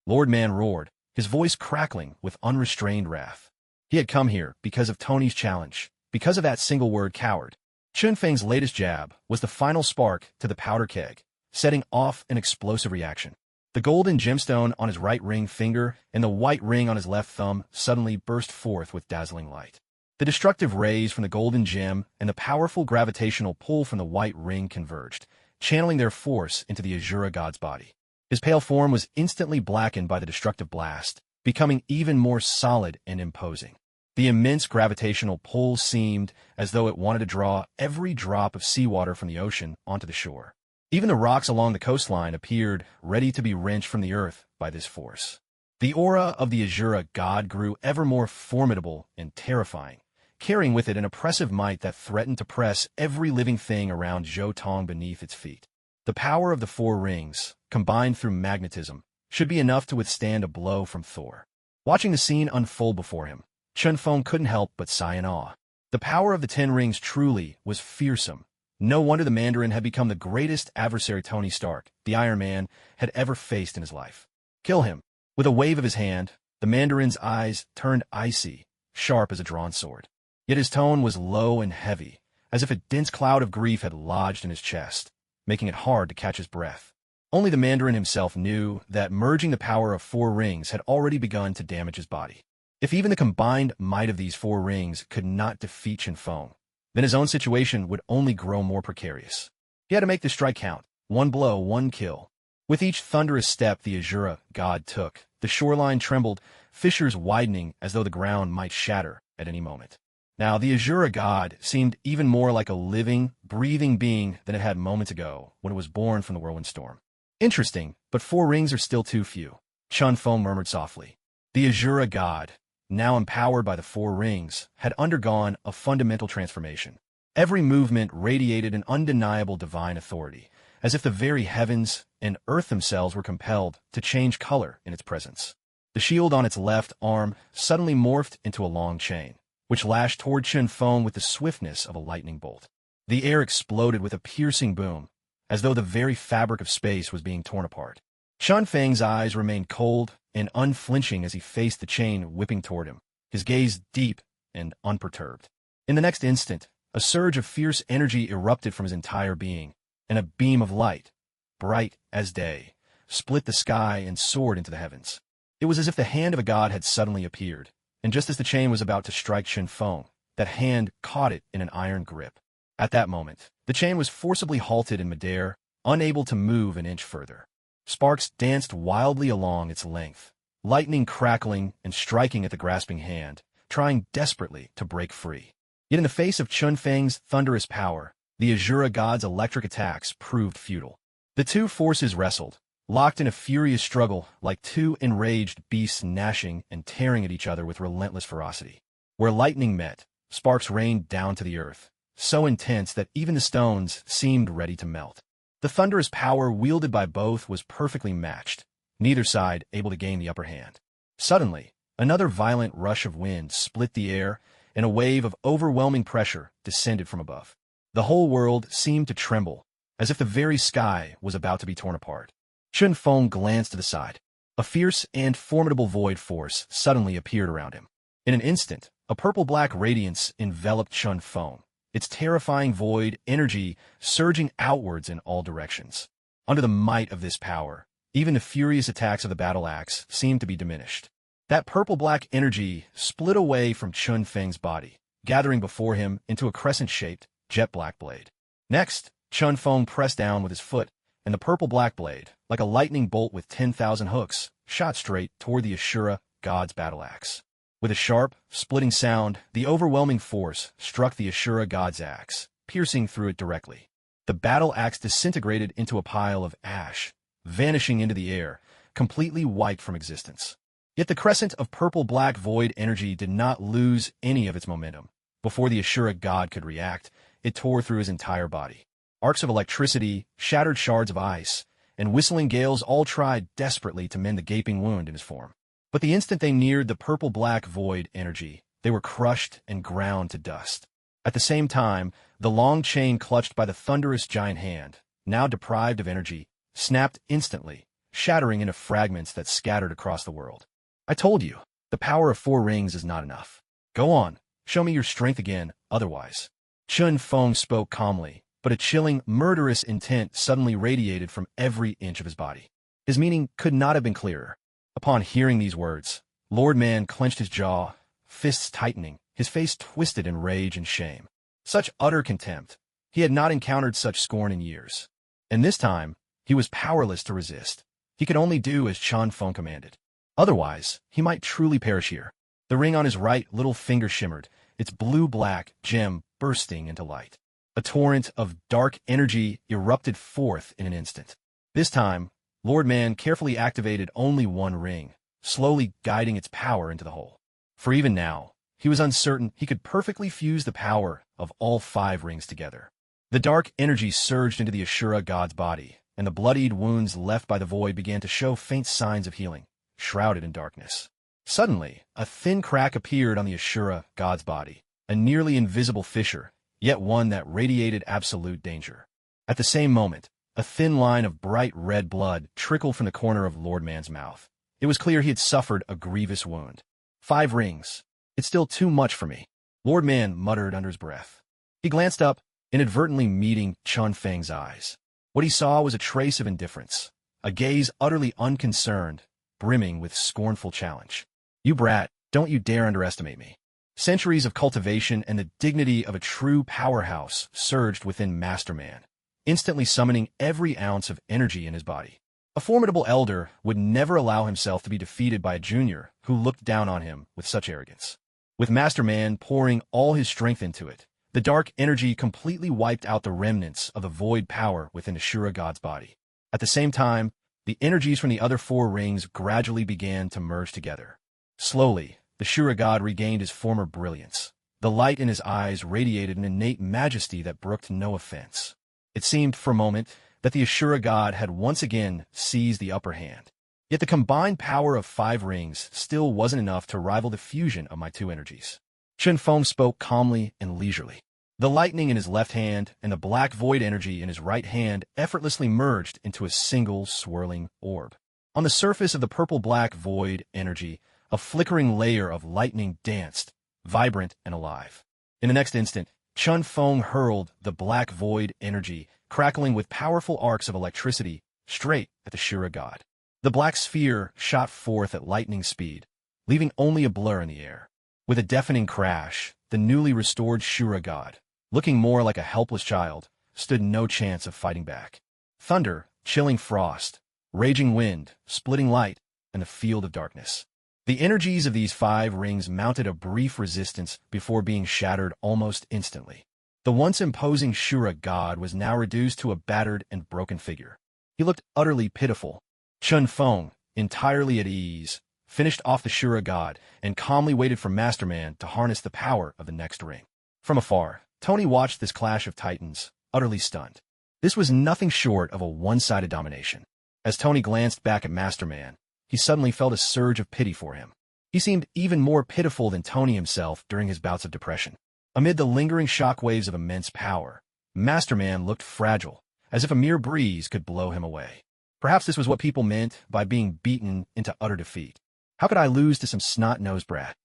Lord Man roared, his voice crackling with unrestrained wrath. He had come here because of Tony's challenge, because of that single word coward. Chun Feng's latest jab was the final spark to the powder keg, setting off an explosive reaction. The golden gemstone on his right ring finger and the white ring on his left thumb suddenly burst forth with dazzling light. The destructive rays from the golden gem and the powerful gravitational pull from the white ring converged, channeling their force into the Azura god's body. His pale form was instantly blackened by the destructive blast, becoming even more solid and imposing. The immense gravitational pull seemed as though it wanted to draw every drop of seawater from the ocean onto the shore. Even the rocks along the coastline appeared ready to be wrenched from the earth by this force. The aura of the Azura god grew ever more formidable and terrifying, carrying with it an oppressive might that threatened to press every living thing around Zhou Tong beneath its feet. The power of the 4 rings, combined through magnetism, should be enough to withstand a blow from Thor. Watching the scene unfold before him, Chun Feng couldn't help but sigh in awe. The power of the 10 rings truly was fearsome. No wonder the Mandarin had become the greatest adversary Tony Stark, the Iron Man, had ever faced in his life. Kill him. With a wave of his hand, the Mandarin's eyes turned icy, sharp as a drawn sword. Yet his tone was low and heavy, as if a dense cloud of grief had lodged in his chest, making it hard to catch his breath. Only the Mandarin himself knew that merging the power of 4 rings had already begun to damage his body. If even the combined might of these 4 rings could not defeat Chun Feng, then his own situation would only grow more precarious. He had to make the strike count, 1 blow, 1 kill. With each thunderous step the Azura god took, the shoreline trembled, fissures widening as though the ground might shatter at any moment. Now the Azura god seemed even more like a living, breathing being than it had moments ago when it was born from the whirlwind storm. Interesting, but 4 rings are still too few, Chun Feng murmured softly. The Azura god, now empowered by the 4 rings, had undergone a fundamental transformation. Every movement radiated an undeniable divine authority, as if the very heavens and earth themselves were compelled to change color in its presence. The shield on its left arm suddenly morphed into a long chain, which lashed toward Chun Feng with the swiftness of a lightning bolt. The air exploded with a piercing boom, as though the very fabric of space was being torn apart. Chun Feng's eyes remained cold and unflinching as he faced the chain whipping toward him, his gaze deep and unperturbed. In the next instant, a surge of fierce energy erupted from his entire being, and a beam of light, bright as day, split the sky and soared into the heavens. It was as if the hand of a god had suddenly appeared, and just as the chain was about to strike Chun Feng, that hand caught it in an iron grip. At that moment, the chain was forcibly halted in midair, unable to move an inch further. Sparks danced wildly along its length, lightning crackling and striking at the grasping hand, trying desperately to break free. Yet in the face of Chun Feng's thunderous power, the Azura god's electric attacks proved futile. The 2 forces wrestled, locked in a furious struggle like two enraged beasts gnashing and tearing at each other with relentless ferocity. Where lightning met, sparks rained down to the earth, so intense that even the stones seemed ready to melt. The thunderous power wielded by both was perfectly matched, neither side able to gain the upper hand. Suddenly, another violent rush of wind split the air, and a wave of overwhelming pressure descended from above. The whole world seemed to tremble, as if the very sky was about to be torn apart. Chun Feng glanced to the side. A fierce and formidable void force suddenly appeared around him. In an instant, a purple-black radiance enveloped Chun Feng, its terrifying void energy surging outwards in all directions. Under the might of this power, even the furious attacks of the battle axe seemed to be diminished. That purple-black energy split away from Chun Feng's body, gathering before him into a crescent-shaped, jet-black blade. Next, Chun Feng pressed down with his foot, and the purple-black blade, like a lightning bolt with 10,000 hooks, shot straight toward the Ashura god's battle axe. With a sharp, splitting sound, the overwhelming force struck the Ashura god's axe, piercing through it directly. The battle axe disintegrated into a pile of ash, vanishing into the air, completely wiped from existence. Yet the crescent of purple-black void energy did not lose any of its momentum. Before the Ashura god could react, it tore through his entire body. Arcs of electricity, shattered shards of ice, and whistling gales all tried desperately to mend the gaping wound in his form. But the instant they neared the purple-black void energy, they were crushed and ground to dust. At the same time, the long chain clutched by the thunderous giant hand, now deprived of energy, snapped instantly, shattering into fragments that scattered across the world. I told you, the power of 4 rings is not enough. Go on, show me your strength again, otherwise. Chun Feng spoke calmly, but a chilling, murderous intent suddenly radiated from every inch of his body. His meaning could not have been clearer. Upon hearing these words, Lord Man clenched his jaw, fists tightening, his face twisted in rage and shame. Such utter contempt. He had not encountered such scorn in years. And this time, he was powerless to resist. He could only do as Chun Feng commanded. Otherwise, he might truly perish here. The ring on his right little finger shimmered, its blue-black gem bursting into light. A torrent of dark energy erupted forth in an instant. This time, Lord Man carefully activated only 1 ring, slowly guiding its power into the hole. For even now, he was uncertain he could perfectly fuse the power of all 5 rings together. The dark energy surged into the Ashura god's body, and the bloodied wounds left by the void began to show faint signs of healing, shrouded in darkness. Suddenly, a thin crack appeared on the Ashura god's body, a nearly invisible fissure, yet one that radiated absolute danger. At the same moment, a thin line of bright red blood trickled from the corner of Lord Man's mouth. It was clear he had suffered a grievous wound. 5 rings. It's still too much for me, Lord Man muttered under his breath. He glanced up, inadvertently meeting Chun Feng's eyes. What he saw was a trace of indifference, a gaze utterly unconcerned, brimming with scornful challenge. You brat, don't you dare underestimate me. Centuries of cultivation and the dignity of a true powerhouse surged within Master Man, instantly summoning every ounce of energy in his body. A formidable elder would never allow himself to be defeated by a junior who looked down on him with such arrogance. With Master Man pouring all his strength into it, the dark energy completely wiped out the remnants of the void power within Ashura god's body. At the same time, the energies from the other 4 rings gradually began to merge together. Slowly, the Ashura god regained his former brilliance. The light in his eyes radiated an innate majesty that brooked no offense. It seemed, for a moment, that the Ashura god had once again seized the upper hand. Yet the combined power of 5 rings still wasn't enough to rival the fusion of my 2 energies. Chun Feng spoke calmly and leisurely. The lightning in his left hand and the black void energy in his right hand effortlessly merged into a single swirling orb. On the surface of the purple-black void energy, a flickering layer of lightning danced, vibrant and alive. In the next instant, Chun Feng hurled the black void energy, crackling with powerful arcs of electricity, straight at the Ashura god. The black sphere shot forth at lightning speed, leaving only a blur in the air. With a deafening crash, the newly restored Ashura god, looking more like a helpless child, stood no chance of fighting back. Thunder, chilling frost, raging wind, splitting light, and a field of darkness. The energies of these 5 rings mounted a brief resistance before being shattered almost instantly. The once imposing Ashura god was now reduced to a battered and broken figure. He looked utterly pitiful, Chun Feng, entirely at ease, finished off the Shura god and calmly waited for Masterman to harness the power of the next ring. From afar, Tony watched this clash of titans, utterly stunned. This was nothing short of a one-sided domination. As Tony glanced back at Masterman, he suddenly felt a surge of pity for him. He seemed even more pitiful than Tony himself during his bouts of depression. Amid the lingering shockwaves of immense power, Masterman looked fragile, as if a mere breeze could blow him away. Perhaps this was what people meant by being beaten into utter defeat. How could I lose to some snot-nosed brat?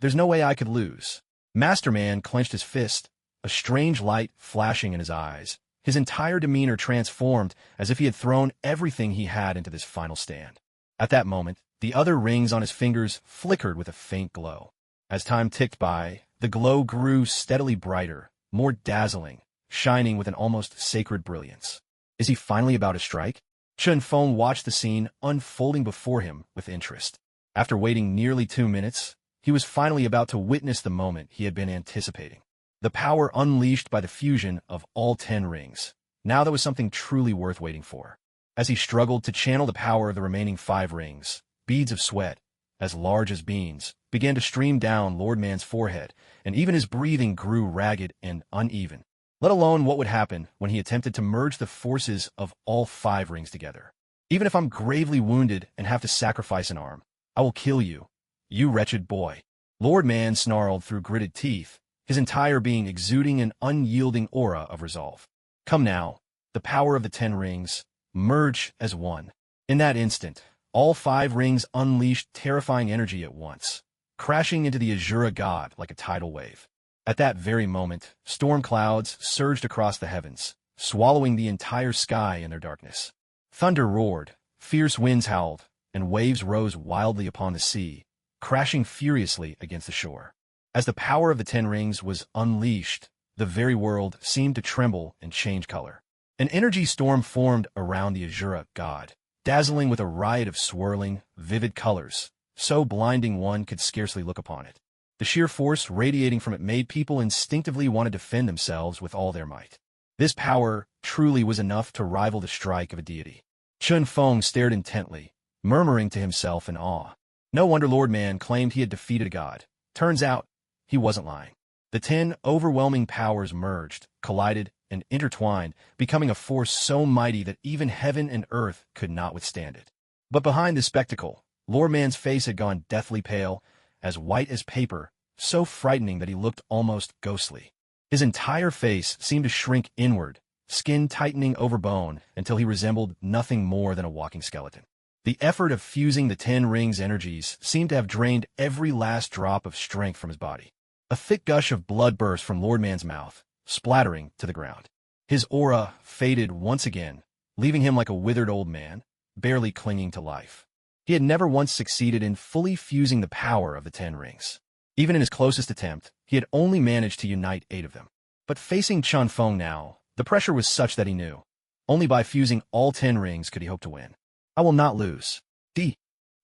There's no way I could lose. Masterman clenched his fist, a strange light flashing in his eyes. His entire demeanor transformed as if he had thrown everything he had into this final stand. At that moment, the other rings on his fingers flickered with a faint glow. As time ticked by, the glow grew steadily brighter, more dazzling, shining with an almost sacred brilliance. Is he finally about to strike? Chun Feng watched the scene unfolding before him with interest. After waiting nearly 2 minutes, he was finally about to witness the moment he had been anticipating. The power unleashed by the fusion of all 10 rings. Now there was something truly worth waiting for. As he struggled to channel the power of the remaining 5 rings, beads of sweat, as large as beans, began to stream down Lord Man's forehead, and even his breathing grew ragged and uneven. Let alone what would happen when he attempted to merge the forces of all 5 rings together. Even if I'm gravely wounded and have to sacrifice an arm, I will kill you, you wretched boy. Lord Man snarled through gritted teeth, his entire being exuding an unyielding aura of resolve. Come now, the power of the 10 rings, merge as one. In that instant, all 5 rings unleashed terrifying energy at once, crashing into the Azura god like a tidal wave. At that very moment, storm clouds surged across the heavens, swallowing the entire sky in their darkness. Thunder roared, fierce winds howled, and waves rose wildly upon the sea, crashing furiously against the shore. As the power of the 10 rings was unleashed, the very world seemed to tremble and change color. An energy storm formed around the Azura god, dazzling with a riot of swirling, vivid colors, so blinding one could scarcely look upon it. The sheer force radiating from it made people instinctively want to defend themselves with all their might. This power truly was enough to rival the strike of a deity. Chun Feng stared intently, murmuring to himself in awe. No wonder Lord Man claimed he had defeated a god. Turns out, he wasn't lying. The 10 overwhelming powers merged, collided, and intertwined, becoming a force so mighty that even heaven and earth could not withstand it. But behind this spectacle, Lord Man's face had gone deathly pale, as white as paper, so frightening that he looked almost ghostly. His entire face seemed to shrink inward, skin tightening over bone until he resembled nothing more than a walking skeleton. The effort of fusing the 10 rings' energies seemed to have drained every last drop of strength from his body. A thick gush of blood burst from Lord Man's mouth, splattering to the ground. His aura faded once again, leaving him like a withered old man, barely clinging to life. He had never once succeeded in fully fusing the power of the 10 rings. Even in his closest attempt, he had only managed to unite 8 of them. But facing Chun Feng now, the pressure was such that he knew. Only by fusing all 10 rings could he hope to win. I will not lose.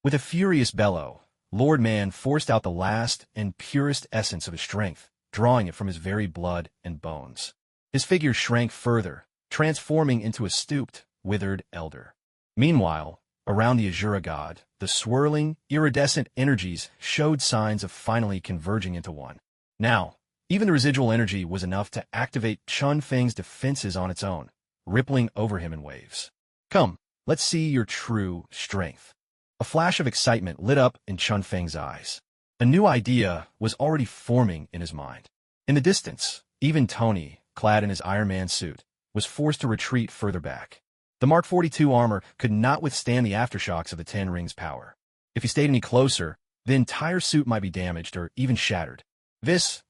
With a furious bellow, Lord Man forced out the last and purest essence of his strength, drawing it from his very blood and bones. His figure shrank further, transforming into a stooped, withered elder. Meanwhile, around the Azura god, the swirling, iridescent energies showed signs of finally converging into one. Now, even the residual energy was enough to activate Chun Feng's defenses on its own, rippling over him in waves. Come, let's see your true strength. A flash of excitement lit up in Chun Feng's eyes. A new idea was already forming in his mind. In the distance, even Tony, clad in his Iron Man suit, was forced to retreat further back. The Mark 42 armor could not withstand the aftershocks of the 10 rings' power. If he stayed any closer, the entire suit might be damaged or even shattered.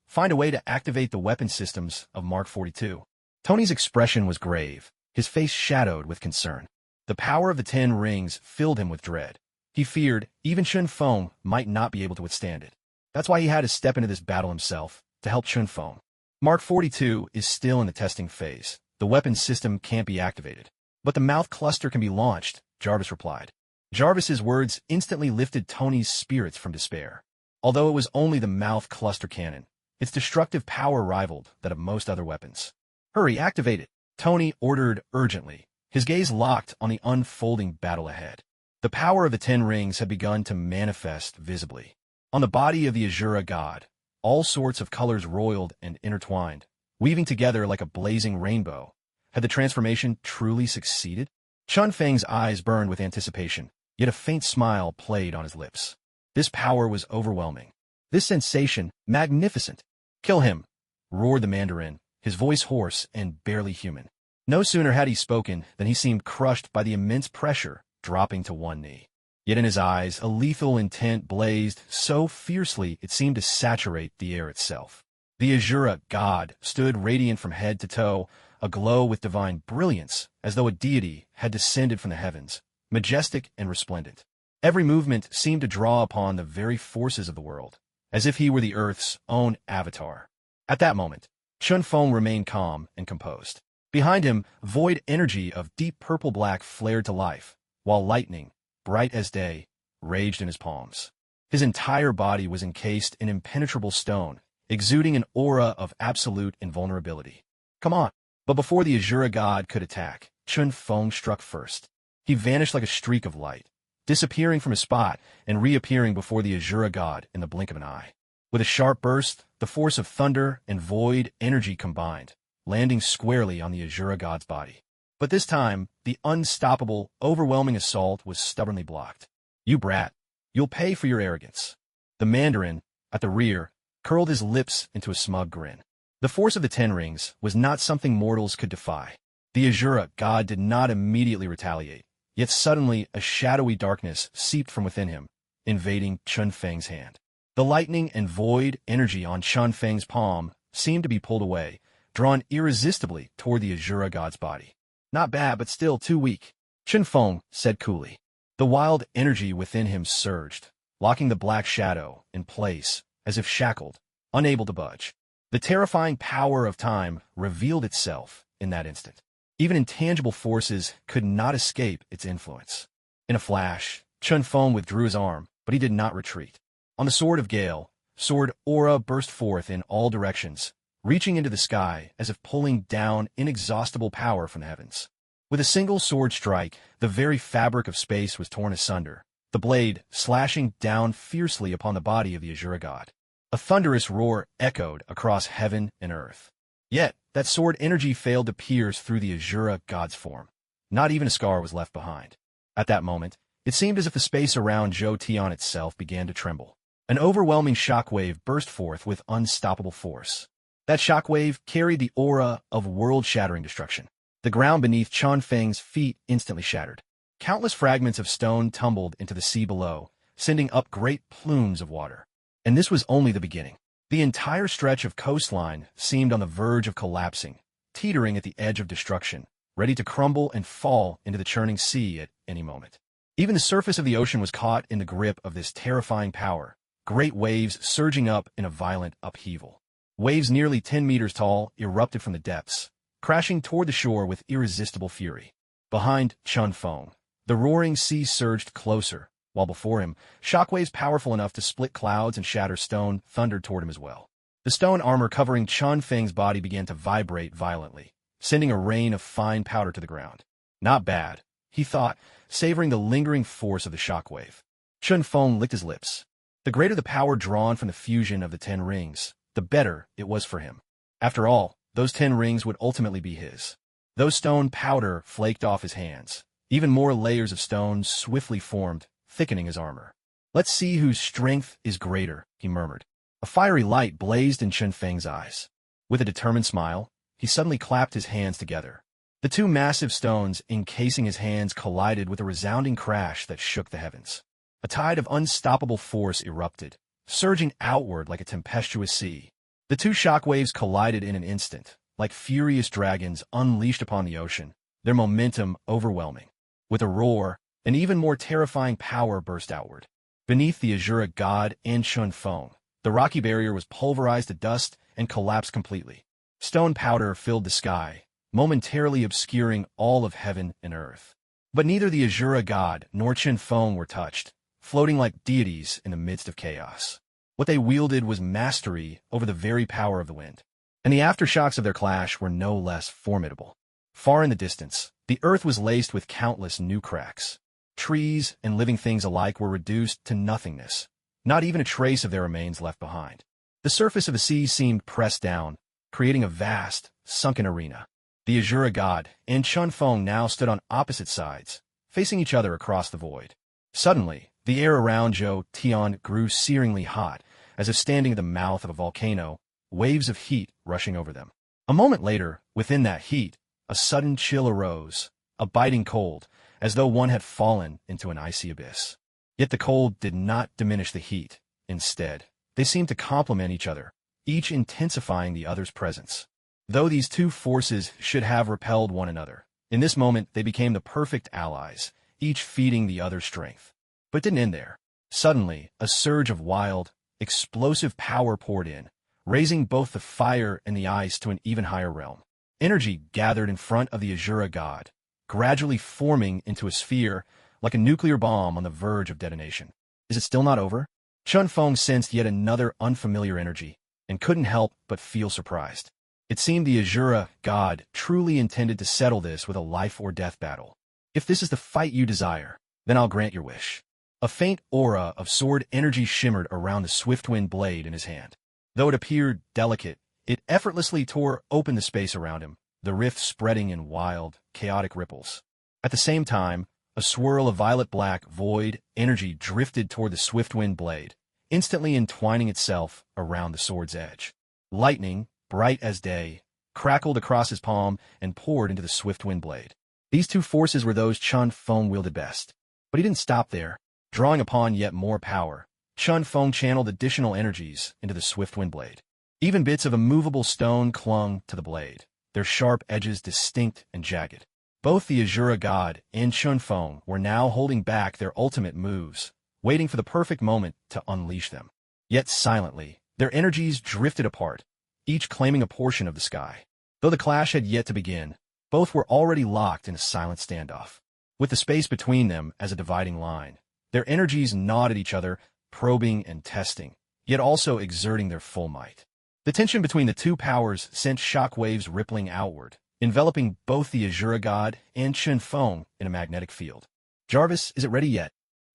Find a way to activate the weapon systems of Mark 42. Tony's expression was grave, his face shadowed with concern. The power of the 10 rings filled him with dread. He feared even Chun Feng might not be able to withstand it. That's why he had to step into this battle himself, to help Chun Feng. Mark 42 is still in the testing phase. The weapon system can't be activated. But the mouth cluster can be launched, Jarvis replied. Jarvis's words instantly lifted Tony's spirits from despair. Although it was only the mouth cluster cannon, its destructive power rivaled that of most other weapons. Hurry, activate it, Tony ordered urgently, his gaze locked on the unfolding battle ahead. The power of the Ten Rings had begun to manifest visibly. On the body of the Asura god, all sorts of colors roiled and intertwined, weaving together like a blazing rainbow. Had the transformation truly succeeded? Chun Feng's eyes burned with anticipation, yet a faint smile played on his lips. This power was overwhelming. This sensation, magnificent. "Kill him!" roared the Mandarin, his voice hoarse and barely human. No sooner had he spoken than he seemed crushed by the immense pressure, dropping to one knee. Yet in his eyes, a lethal intent blazed so fiercely it seemed to saturate the air itself. The Asura god stood radiant from head to toe, aglow with divine brilliance, as though a deity had descended from the heavens, majestic and resplendent. Every movement seemed to draw upon the very forces of the world, as if he were the Earth's own avatar. At that moment, Chun Feng remained calm and composed. Behind him, void energy of deep purple-black flared to life, while lightning, bright as day, raged in his palms. His entire body was encased in impenetrable stone, exuding an aura of absolute invulnerability. "Come on!" But before the Asura god could attack, Chun Feng struck first. He vanished like a streak of light, disappearing from his spot and reappearing before the Asura god in the blink of an eye. With a sharp burst, the force of thunder and void energy combined, landing squarely on the Asura god's body. But this time, the unstoppable, overwhelming assault was stubbornly blocked. "You brat! You'll pay for your arrogance." The Mandarin, at the rear, curled his lips into a smug grin. The force of the Ten Rings was not something mortals could defy. The Asura god did not immediately retaliate, yet suddenly a shadowy darkness seeped from within him, invading Chun Feng's hand. The lightning and void energy on Chun Feng's palm seemed to be pulled away, drawn irresistibly toward the Asura god's body. "Not bad, but still too weak," Chun Feng said coolly. The wild energy within him surged, locking the black shadow in place, as if shackled, unable to budge. The terrifying power of time revealed itself in that instant. Even intangible forces could not escape its influence. In a flash, Chun Feng withdrew his arm, but he did not retreat. On the Sword of Gale, sword aura burst forth in all directions, reaching into the sky as if pulling down inexhaustible power from the heavens. With a single sword strike, the very fabric of space was torn asunder, the blade slashing down fiercely upon the body of the Asura god. A thunderous roar echoed across heaven and earth. Yet, that sword energy failed to pierce through the Asura god's form. Not even a scar was left behind. At that moment, it seemed as if the space around Zhou Tian itself began to tremble. An overwhelming shockwave burst forth with unstoppable force. That shockwave carried the aura of world-shattering destruction. The ground beneath Chun Feng's feet instantly shattered. Countless fragments of stone tumbled into the sea below, sending up great plumes of water. And this was only the beginning. The entire stretch of coastline seemed on the verge of collapsing, teetering at the edge of destruction, ready to crumble and fall into the churning sea at any moment. Even the surface of the ocean was caught in the grip of this terrifying power, great waves surging up in a violent upheaval. Waves nearly 10 meters tall erupted from the depths, crashing toward the shore with irresistible fury. Behind Chun Feng, the roaring sea surged closer, while before him, shockwaves powerful enough to split clouds and shatter stone thundered toward him as well. The stone armor covering Chun Feng's body began to vibrate violently, sending a rain of fine powder to the ground. Not bad, he thought, savoring the lingering force of the shockwave. Chun Feng licked his lips. The greater the power drawn from the fusion of the 10 rings, the better it was for him. After all, those 10 rings would ultimately be his. Those stone powder flaked off his hands. Even more layers of stone swiftly formed, thickening his armor. "Let's see whose strength is greater," he murmured. A fiery light blazed in Chun Feng's eyes. With a determined smile, he suddenly clapped his hands together. The two massive stones encasing his hands collided with a resounding crash that shook the heavens. A tide of unstoppable force erupted, surging outward like a tempestuous sea. The two shockwaves collided in an instant, like furious dragons unleashed upon the ocean, their momentum overwhelming. With a roar, an even more terrifying power burst outward. Beneath the Asura god and Chun Feng, the rocky barrier was pulverized to dust and collapsed completely. Stone powder filled the sky, momentarily obscuring all of heaven and earth. But neither the Asura god nor Chun Feng were touched, floating like deities in the midst of chaos. What they wielded was mastery over the very power of the wind. And the aftershocks of their clash were no less formidable. Far in the distance, The earth was laced with countless new cracks. Trees and living things alike were reduced to nothingness. Not even a trace of their remains left behind. The surface of the sea seemed pressed down, creating a vast, sunken arena. The Azura god and Chun Feng now stood on opposite sides, facing each other across the void. Suddenly, the air around Zhou Tian grew searingly hot, as if standing at the mouth of a volcano, waves of heat rushing over them. A moment later, within that heat, a sudden chill arose, a biting cold, as though one had fallen into an icy abyss. Yet the cold did not diminish the heat. Instead, they seemed to complement each other, each intensifying the other's presence. Though these two forces should have repelled one another, in this moment they became the perfect allies, each feeding the other's strength. But it didn't end there. Suddenly, a surge of wild, explosive power poured in, raising both the fire and the ice to an even higher realm. Energy gathered in front of the Azura god, gradually forming into a sphere like a nuclear bomb on the verge of detonation. Is it still not over? Chun Feng sensed yet another unfamiliar energy, and couldn't help but feel surprised. It seemed the Azura god truly intended to settle this with a life-or-death battle. If this is the fight you desire, then I'll grant your wish. A faint aura of sword energy shimmered around the swift-wind blade in his hand. Though it appeared delicate, it effortlessly tore open the space around him, the rift spreading in wild, chaotic ripples. At the same time, a swirl of violet-black void energy drifted toward the swift-wind blade, instantly entwining itself around the sword's edge. Lightning, bright as day, crackled across his palm and poured into the swift-wind blade. These two forces were those Chun Feng wielded best. But he didn't stop there. Drawing upon yet more power, Chun Feng channeled additional energies into the swift-wind blade. Even bits of immovable stone clung to the blade, their sharp edges distinct and jagged. Both the Azura god and Chun Feng were now holding back their ultimate moves, waiting for the perfect moment to unleash them. Yet silently, their energies drifted apart, each claiming a portion of the sky. Though the clash had yet to begin, both were already locked in a silent standoff. With the space between them as a dividing line, their energies gnawed at each other, probing and testing, yet also exerting their full might. The tension between the two powers sent shock waves rippling outward, enveloping both the Azura god and Chun Feng in a magnetic field. "Jarvis, is it ready yet?"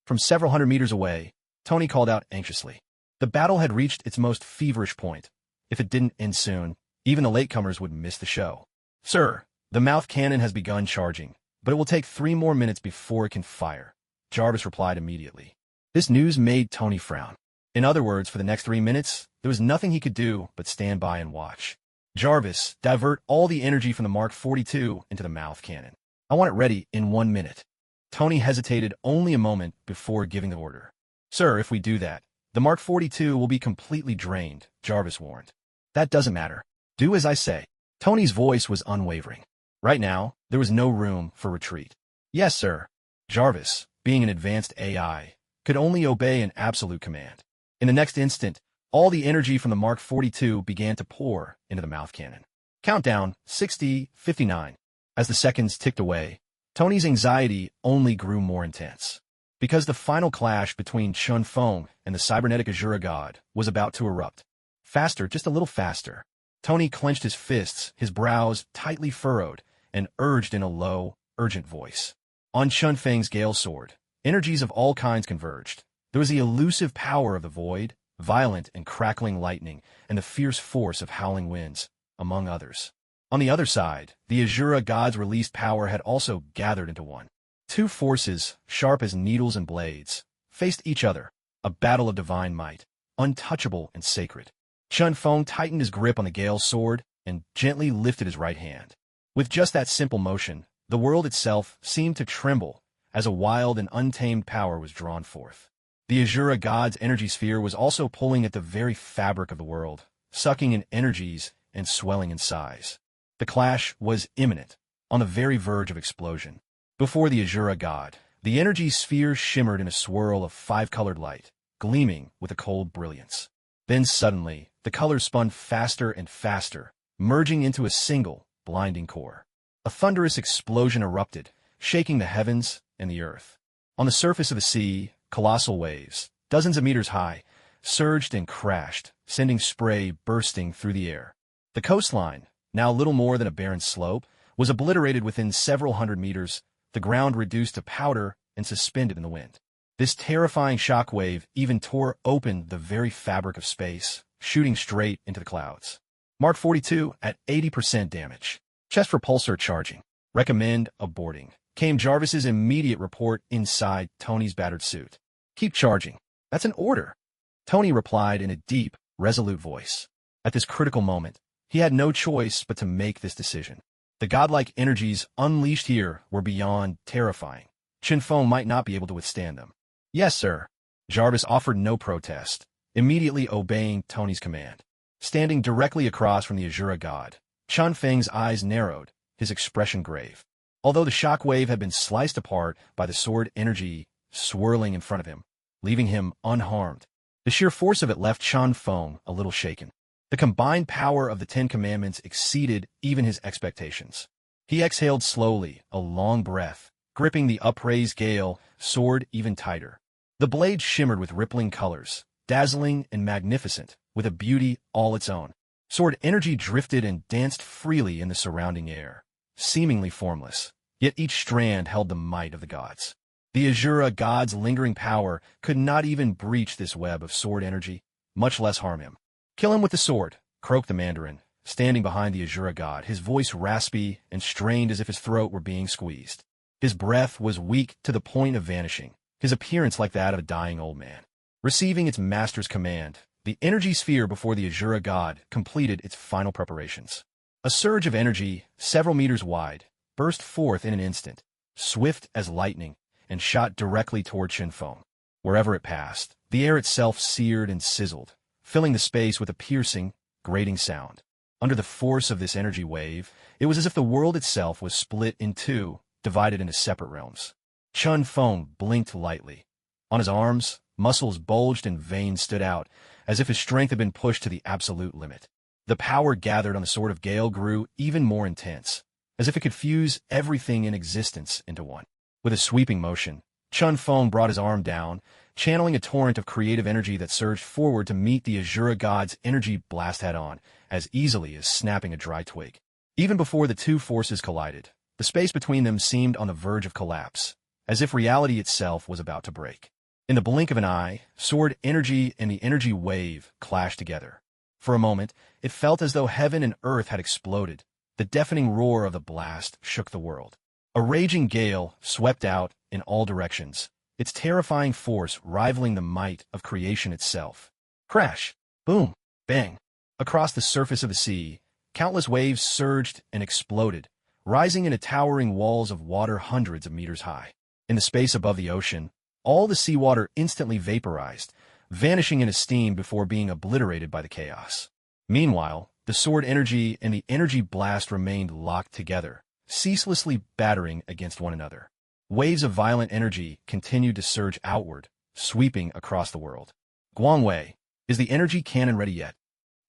From several hundred meters away, Tony called out anxiously. The battle had reached its most feverish point. If it didn't end soon, even the latecomers would miss the show. "Sir, the mouth cannon has begun charging, but it will take 3 more minutes before it can fire," Jarvis replied immediately. This news made Tony frown. In other words, for the next 3 minutes, there was nothing he could do but stand by and watch. "Jarvis, divert all the energy from the Mark 42 into the mouth cannon. I want it ready in 1 minute." Tony hesitated only a moment before giving the order. "Sir, if we do that, the Mark 42 will be completely drained," Jarvis warned. "That doesn't matter. Do as I say." Tony's voice was unwavering. Right now, there was no room for retreat. "Yes, sir." Jarvis, being an advanced AI, could only obey an absolute command. In the next instant, all the energy from the Mark 42 began to pour into the mouth cannon. Countdown, 60, 59. As the seconds ticked away, Tony's anxiety only grew more intense. Because the final clash between Chun Feng and the cybernetic Azura god was about to erupt. Faster, just a little faster. Tony clenched his fists, his brows tightly furrowed, and urged in a low, urgent voice. On Chun Feng's Gale Sword, energies of all kinds converged. There was the elusive power of the void, violent and crackling lightning, and the fierce force of howling winds, among others. On the other side, the Azura god's released power had also gathered into one. Two forces, sharp as needles and blades, faced each other, a battle of divine might, untouchable and sacred. Chun Feng tightened his grip on the Gale Sword and gently lifted his right hand. With just that simple motion, the world itself seemed to tremble as a wild and untamed power was drawn forth. The Azura god's energy sphere was also pulling at the very fabric of the world, sucking in energies and swelling in size. The clash was imminent, on the very verge of explosion. Before the Azura god, the energy sphere shimmered in a swirl of 5-colored light, gleaming with a cold brilliance. Then suddenly, the colors spun faster and faster, merging into a single, blinding core. A thunderous explosion erupted, shaking the heavens and the earth. On the surface of the sea, colossal waves, dozens of meters high, surged and crashed, sending spray bursting through the air. The coastline, now little more than a barren slope, was obliterated within several hundred meters, the ground reduced to powder and suspended in the wind. This terrifying shockwave even tore open the very fabric of space, shooting straight into the clouds. Mark 42 at 80% damage. Chest repulsor charging. Recommend aborting. Came Jarvis's immediate report inside Tony's battered suit. Keep charging. That's an order. Tony replied in a deep, resolute voice. At this critical moment, he had no choice but to make this decision. The godlike energies unleashed here were beyond terrifying. Chinfeng might not be able to withstand them. Yes, sir. Jarvis offered no protest, immediately obeying Tony's command. Standing directly across from the Azura god, Chinfeng's eyes narrowed, his expression grave. Although the shockwave had been sliced apart by the sword energy swirling in front of him, leaving him unharmed, the sheer force of it left Chinfeng a little shaken. The combined power of the Ten Commandments exceeded even his expectations. He exhaled slowly, a long breath, gripping the upraised gale sword even tighter. The blade shimmered with rippling colors, dazzling and magnificent, with a beauty all its own. Sword energy drifted and danced freely in the surrounding air, seemingly formless, yet each strand held the might of the gods. The Azura god's lingering power could not even breach this web of sword energy, much less harm him. Kill him with the sword, croaked the Mandarin, standing behind the Azura god, his voice raspy and strained as if his throat were being squeezed. His breath was weak to the point of vanishing, his appearance like that of a dying old man. Receiving its master's command, the energy sphere before the Azura god completed its final preparations. A surge of energy, several meters wide, burst forth in an instant, swift as lightning, and shot directly toward Chinfeng. Wherever it passed, the air itself seared and sizzled, filling the space with a piercing, grating sound. Under the force of this energy wave, it was as if the world itself was split in two, divided into separate realms. Chinfeng blinked lightly. On his arms, muscles bulged and veins stood out, as if his strength had been pushed to the absolute limit. The power gathered on the Sword of Gale grew even more intense, as if it could fuse everything in existence into one. With a sweeping motion, Chinfeng brought his arm down, channeling a torrent of creative energy that surged forward to meet the Azura god's energy blast head-on, as easily as snapping a dry twig. Even before the two forces collided, the space between them seemed on the verge of collapse, as if reality itself was about to break. In the blink of an eye, sword energy and the energy wave clashed together. For a moment, it felt as though heaven and earth had exploded. The deafening roar of the blast shook the world. A raging gale swept out in all directions, its terrifying force rivaling the might of creation itself. Crash! Boom! Bang! Across the surface of the sea, countless waves surged and exploded, rising into towering walls of water hundreds of meters high. In the space above the ocean, all the seawater instantly vaporized, vanishing into steam before being obliterated by the chaos. Meanwhile, the sword energy and the energy blast remained locked together, ceaselessly battering against one another. Waves of violent energy continued to surge outward, sweeping across the world. Guangwei, is the energy cannon ready yet?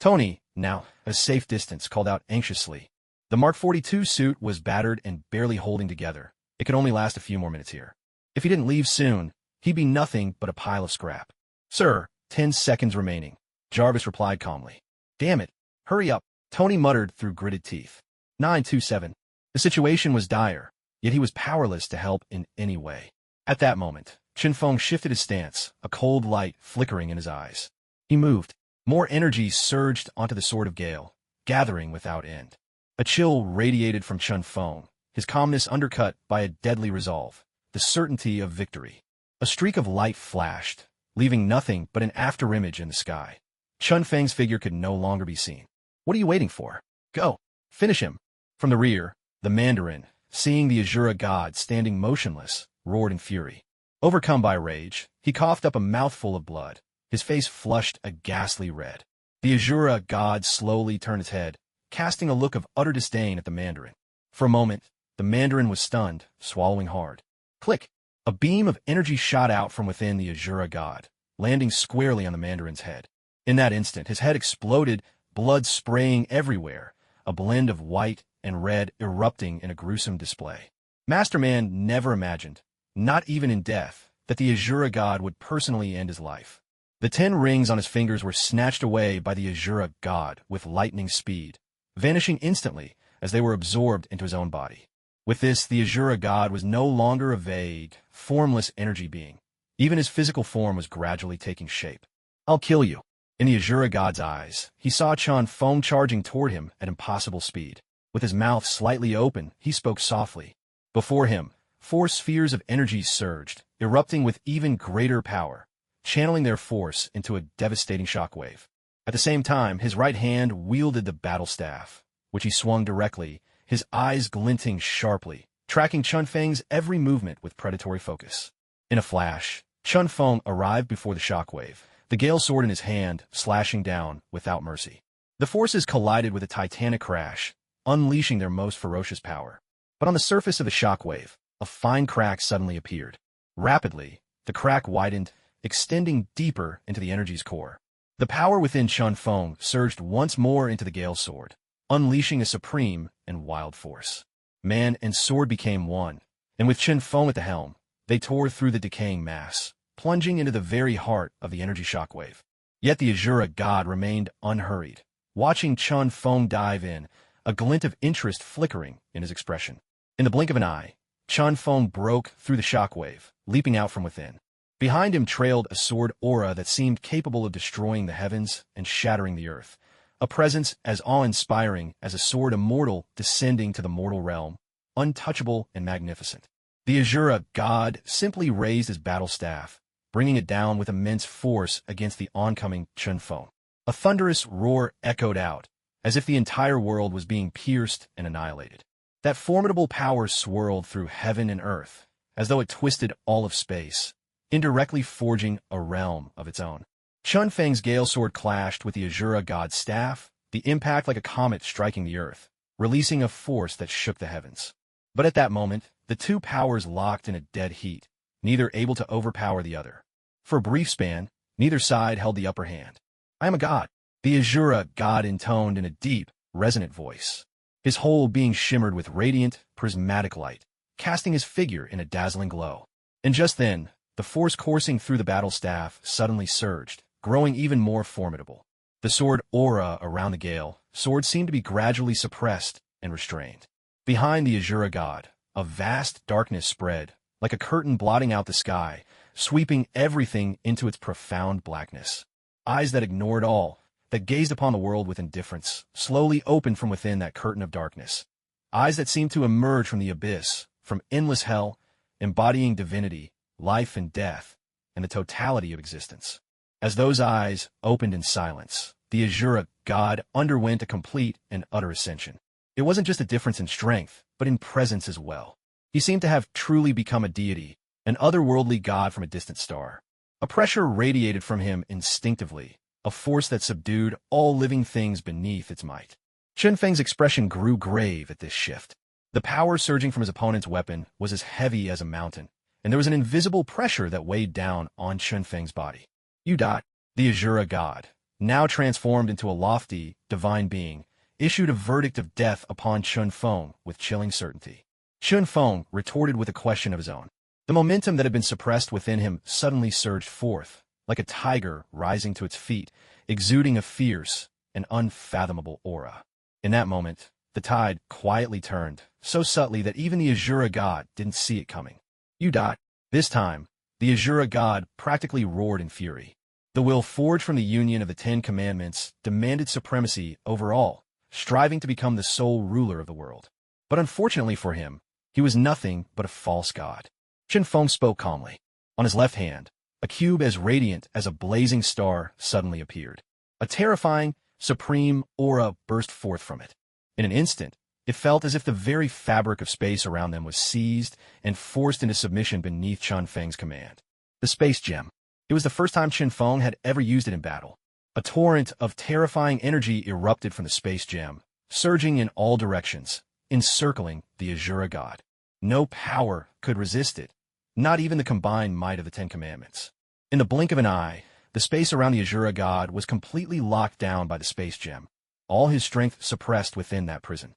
Tony, now a safe distance, called out anxiously. The Mark 42 suit was battered and barely holding together. It could only last a few more minutes here. If he didn't leave soon, he'd be nothing but a pile of scrap. Sir, 10 seconds remaining, Jarvis replied calmly. Damn it, hurry up, Tony muttered through gritted teeth. 927. The situation was dire, yet he was powerless to help in any way. At that moment, Chinfeng shifted his stance, a cold light flickering in his eyes. He moved. More energy surged onto the Sword of Gale, gathering without end. A chill radiated from Chinfeng, his calmness undercut by a deadly resolve, the certainty of victory. A streak of light flashed, leaving nothing but an afterimage in the sky. Chinfeng's figure could no longer be seen. What are you waiting for? Go! Finish him! From the rear, the Mandarin, seeing the Azura god standing motionless, roared in fury. Overcome by rage, he coughed up a mouthful of blood, his face flushed a ghastly red. The Azura god slowly turned his head, casting a look of utter disdain at the Mandarin. For a moment, the Mandarin was stunned, swallowing hard. Click! A beam of energy shot out from within the Azura god, landing squarely on the Mandarin's head. In that instant, his head exploded, blood spraying everywhere, a blend of white and red erupting in a gruesome display. Masterman never imagined, not even in death, that the Azura god would personally end his life. The 10 rings on his fingers were snatched away by the Azura god with lightning speed, vanishing instantly, as they were absorbed into his own body. With this, the Asura god was no longer a vague, formless energy being. Even his physical form was gradually taking shape. "I'll kill you." In the Asura god's eyes, he saw Chun Feng charging toward him at impossible speed. With his mouth slightly open, he spoke softly. Before him, 4 spheres of energy surged, erupting with even greater power, channeling their force into a devastating shockwave. At the same time, his right hand wielded the battle staff, which he swung directly, his eyes glinting sharply, tracking Chun Feng's every movement with predatory focus. In a flash, Chun Feng arrived before the shockwave, the Gale sword in his hand, slashing down without mercy. The forces collided with a titanic crash, unleashing their most ferocious power. But on the surface of the shockwave, a fine crack suddenly appeared. Rapidly, the crack widened, extending deeper into the energy's core. The power within Chun Feng surged once more into the Gale sword, unleashing a supreme and wild force. Man and sword became one, and with Chun Feng at the helm, they tore through the decaying mass, plunging into the very heart of the energy shockwave. Yet the Asura god remained unhurried, watching Chun Feng dive in, a glint of interest flickering in his expression. In the blink of an eye, Chun Feng broke through the shockwave, leaping out from within. Behind him trailed a sword aura that seemed capable of destroying the heavens and shattering the earth, a presence as awe-inspiring as a sword immortal descending to the mortal realm, untouchable and magnificent. The Asura god simply raised his battle staff, bringing it down with immense force against the oncoming Chun Feng. A thunderous roar echoed out, as if the entire world was being pierced and annihilated. That formidable power swirled through heaven and earth, as though it twisted all of space, indirectly forging a realm of its own. Chun Feng's Gale sword clashed with the Asura god's staff, the impact like a comet striking the earth, releasing a force that shook the heavens. But at that moment, the two powers locked in a dead heat, neither able to overpower the other. For a brief span, neither side held the upper hand. "I am a god," the Asura god intoned in a deep, resonant voice. His whole being shimmered with radiant, prismatic light, casting his figure in a dazzling glow. And just then, the force coursing through the battle staff suddenly surged, growing even more formidable. The sword aura around the Gale sword seemed to be gradually suppressed and restrained. Behind the Asura god, a vast darkness spread, like a curtain blotting out the sky, sweeping everything into its profound blackness. Eyes that ignored all, that gazed upon the world with indifference, slowly opened from within that curtain of darkness. Eyes that seemed to emerge from the abyss, from endless hell, embodying divinity, life and death, and the totality of existence. As those eyes opened in silence, the Asura god underwent a complete and utter ascension. It wasn't just a difference in strength, but in presence as well. He seemed to have truly become a deity, an otherworldly god from a distant star. A pressure radiated from him instinctively, a force that subdued all living things beneath its might. Chun Feng's expression grew grave at this shift. The power surging from his opponent's weapon was as heavy as a mountain, and there was an invisible pressure that weighed down on Chun Feng's body. "You die." The Asura god, now transformed into a lofty, divine being, issued a verdict of death upon Chun Feng with chilling certainty. Chun Feng retorted with a question of his own. The momentum that had been suppressed within him suddenly surged forth, like a tiger rising to its feet, exuding a fierce and unfathomable aura. In that moment, the tide quietly turned, so subtly that even the Asura god didn't see it coming. "You die." This time, the Asura god practically roared in fury. The will forged from the union of the 10 Commandments demanded supremacy over all, striving to become the sole ruler of the world. But unfortunately for him, he was nothing but a false god. Chun Feng spoke calmly. On his left hand, a cube as radiant as a blazing star suddenly appeared. A terrifying, supreme aura burst forth from it. In an instant, it felt as if the very fabric of space around them was seized and forced into submission beneath Chun Feng's command. The space gem. It was the first time Chun Feng had ever used it in battle. A torrent of terrifying energy erupted from the space gem, surging in all directions, encircling the Asura god. No power could resist it, not even the combined might of the 10 Commandments. In the blink of an eye, the space around the Asura god was completely locked down by the space gem, all his strength suppressed within that prison.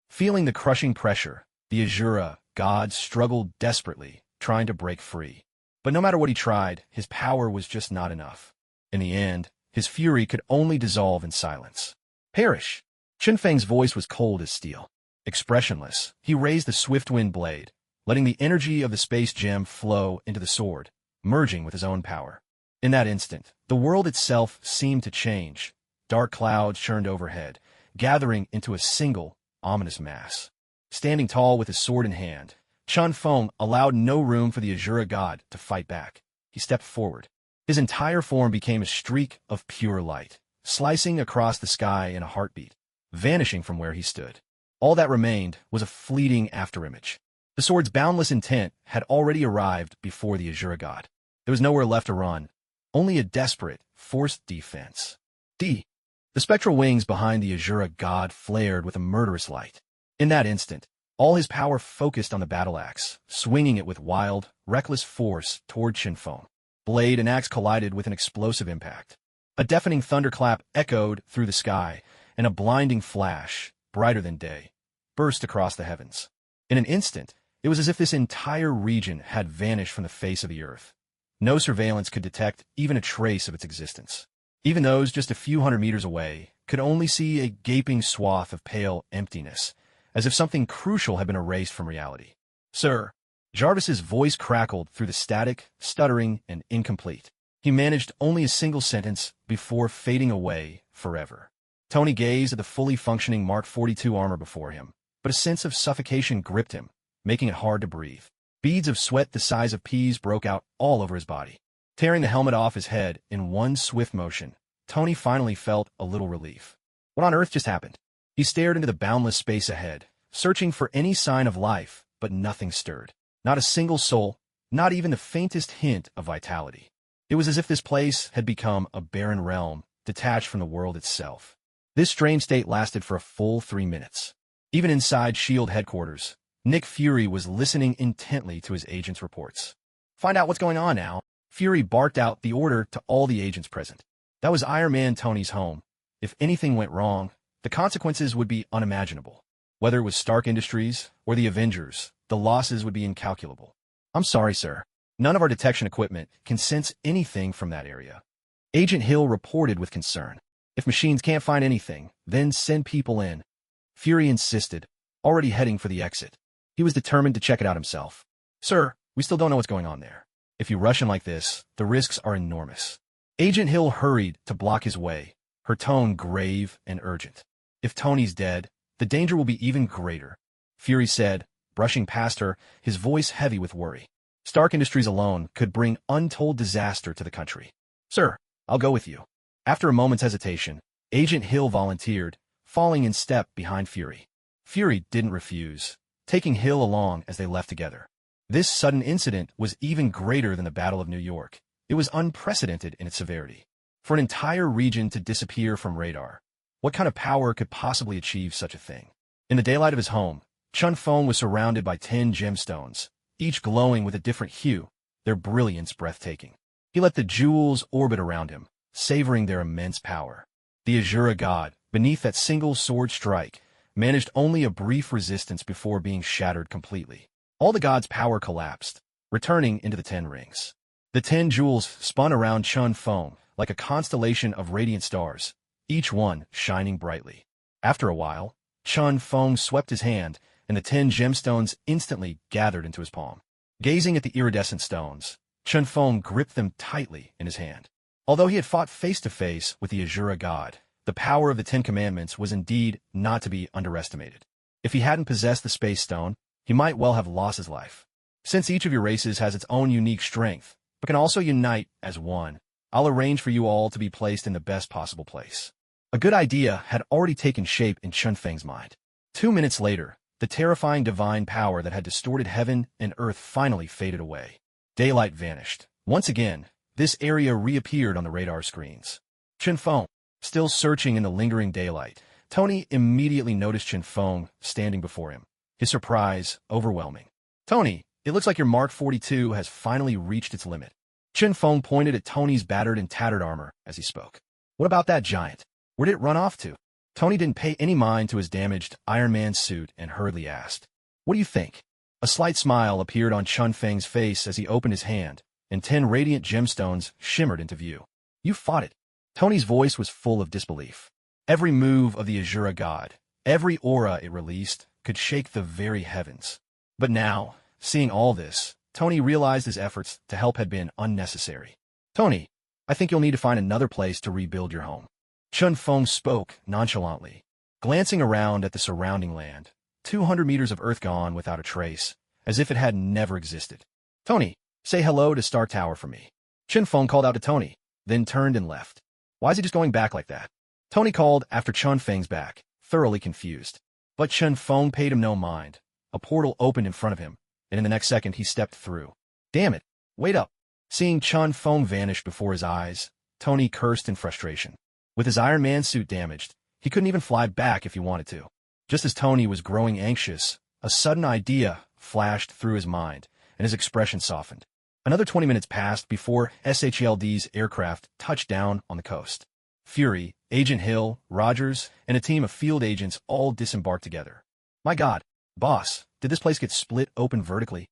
Feeling the crushing pressure, the Asura god struggled desperately, trying to break free. But no matter what he tried, his power was just not enough. In the end, his fury could only dissolve in silence. "Perish!" Chen Feng's voice was cold as steel. Expressionless, he raised the swift-wind blade, letting the energy of the space gem flow into the sword, merging with his own power. In that instant, the world itself seemed to change. Dark clouds churned overhead, gathering into a single, ominous mass. Standing tall with his sword in hand, Chen Feng allowed no room for the Azura god to fight back. He stepped forward. His entire form became a streak of pure light, slicing across the sky in a heartbeat, vanishing from where he stood. All that remained was a fleeting afterimage. The sword's boundless intent had already arrived before the Azura god. There was nowhere left to run, only a desperate, forced defense. The spectral wings behind the Azura god flared with a murderous light. In that instant, all his power focused on the battle axe, swinging it with wild, reckless force toward Chen Feng. Blade and axe collided with an explosive impact. A deafening thunderclap echoed through the sky, and a blinding flash, brighter than day, burst across the heavens. In an instant, it was as if this entire region had vanished from the face of the earth. No surveillance could detect even a trace of its existence. Even those just a few hundred meters away could only see a gaping swath of pale emptiness, as if something crucial had been erased from reality. "Sir," Jarvis's voice crackled through the static, stuttering, and incomplete. He managed only a single sentence before fading away forever. Tony gazed at the fully functioning Mark 42 armor before him, but a sense of suffocation gripped him, making it hard to breathe. Beads of sweat the size of peas broke out all over his body. Tearing the helmet off his head in one swift motion, Tony finally felt a little relief. What on earth just happened? He stared into the boundless space ahead, searching for any sign of life, but nothing stirred. Not a single soul, not even the faintest hint of vitality. It was as if this place had become a barren realm, detached from the world itself. This strange state lasted for a full 3 minutes. Even inside S.H.I.E.L.D. headquarters, Nick Fury was listening intently to his agent's reports. "Find out what's going on now." Fury barked out the order to all the agents present. That was Iron Man Tony's home. If anything went wrong, the consequences would be unimaginable. Whether it was Stark Industries or the Avengers, the losses would be incalculable. "I'm sorry, sir. None of our detection equipment can sense anything from that area." Agent Hill reported with concern. "If machines can't find anything, then send people in." Fury insisted, already heading for the exit. He was determined to check it out himself. "Sir, we still don't know what's going on there. If you rush in like this, the risks are enormous." Agent Hill hurried to block his way, her tone grave and urgent. "If Tony's dead, the danger will be even greater," Fury said, brushing past her, his voice heavy with worry. "Stark Industries alone could bring untold disaster to the country." "Sir, I'll go with you." After a moment's hesitation, Agent Hill volunteered, falling in step behind Fury. Fury didn't refuse, taking Hill along as they left together. This sudden incident was even greater than the Battle of New York. It was unprecedented in its severity. For an entire region to disappear from radar, what kind of power could possibly achieve such a thing? In the daylight of his home, Chen Feng was surrounded by 10 gemstones, each glowing with a different hue, their brilliance breathtaking. He let the jewels orbit around him, savoring their immense power. The Azura god, beneath that single sword strike, managed only a brief resistance before being shattered completely. All the god's power collapsed, returning into the 10 rings. The 10 jewels spun around Chen Feng like a constellation of radiant stars, each one shining brightly. After a while, Chen Feng swept his hand, and the 10 gemstones instantly gathered into his palm. Gazing at the iridescent stones, Chen Feng gripped them tightly in his hand. Although he had fought face-to-face with the Azura god, the power of the 10 Commandments was indeed not to be underestimated. If he hadn't possessed the Space Stone, he might well have lost his life. Since each of your races has its own unique strength, but can also unite as one, I'll arrange for you all to be placed in the best possible place. A good idea had already taken shape in Chen Feng's mind. 2 minutes later, the terrifying divine power that had distorted heaven and earth finally faded away. Daylight vanished. Once again, this area reappeared on the radar screens. Chen Feng, still searching in the lingering daylight, Tony immediately noticed Chen Feng standing before him, his surprise overwhelming. "Tony, it looks like your Mark 42 has finally reached its limit." Chen Feng pointed at Tony's battered and tattered armor as he spoke. "What about that giant? Where did it run off to?" Tony didn't pay any mind to his damaged Iron Man suit and hurriedly asked, "What do you think?" A slight smile appeared on Chen Feng's face as he opened his hand, and 10 radiant gemstones shimmered into view. "You fought it." Tony's voice was full of disbelief. Every move of the Azura god, every aura it released, could shake the very heavens. But now, seeing all this, Tony realized his efforts to help had been unnecessary. Tony, I think you'll need to find another place to rebuild your home. Chun Feng spoke nonchalantly, glancing around at the surrounding land, 200 meters of earth gone without a trace, as if it had never existed. Tony, say hello to Star Tower for me. Chun Feng called out to Tony, then turned and left. Why is he just going back like that? Tony called after Chun Feng's back, thoroughly confused. But Chun Feng paid him no mind. A portal opened in front of him, and in the next second he stepped through. Damn it, wait up. Seeing Chun Feng vanish before his eyes, Tony cursed in frustration. With his Iron Man suit damaged, he couldn't even fly back if he wanted to. Just as Tony was growing anxious, a sudden idea flashed through his mind, and his expression softened. Another 20 minutes passed before SHLD's aircraft touched down on the coast. Fury, Agent Hill, Rogers, and a team of field agents all disembarked together. My God, boss, did this place get split open vertically?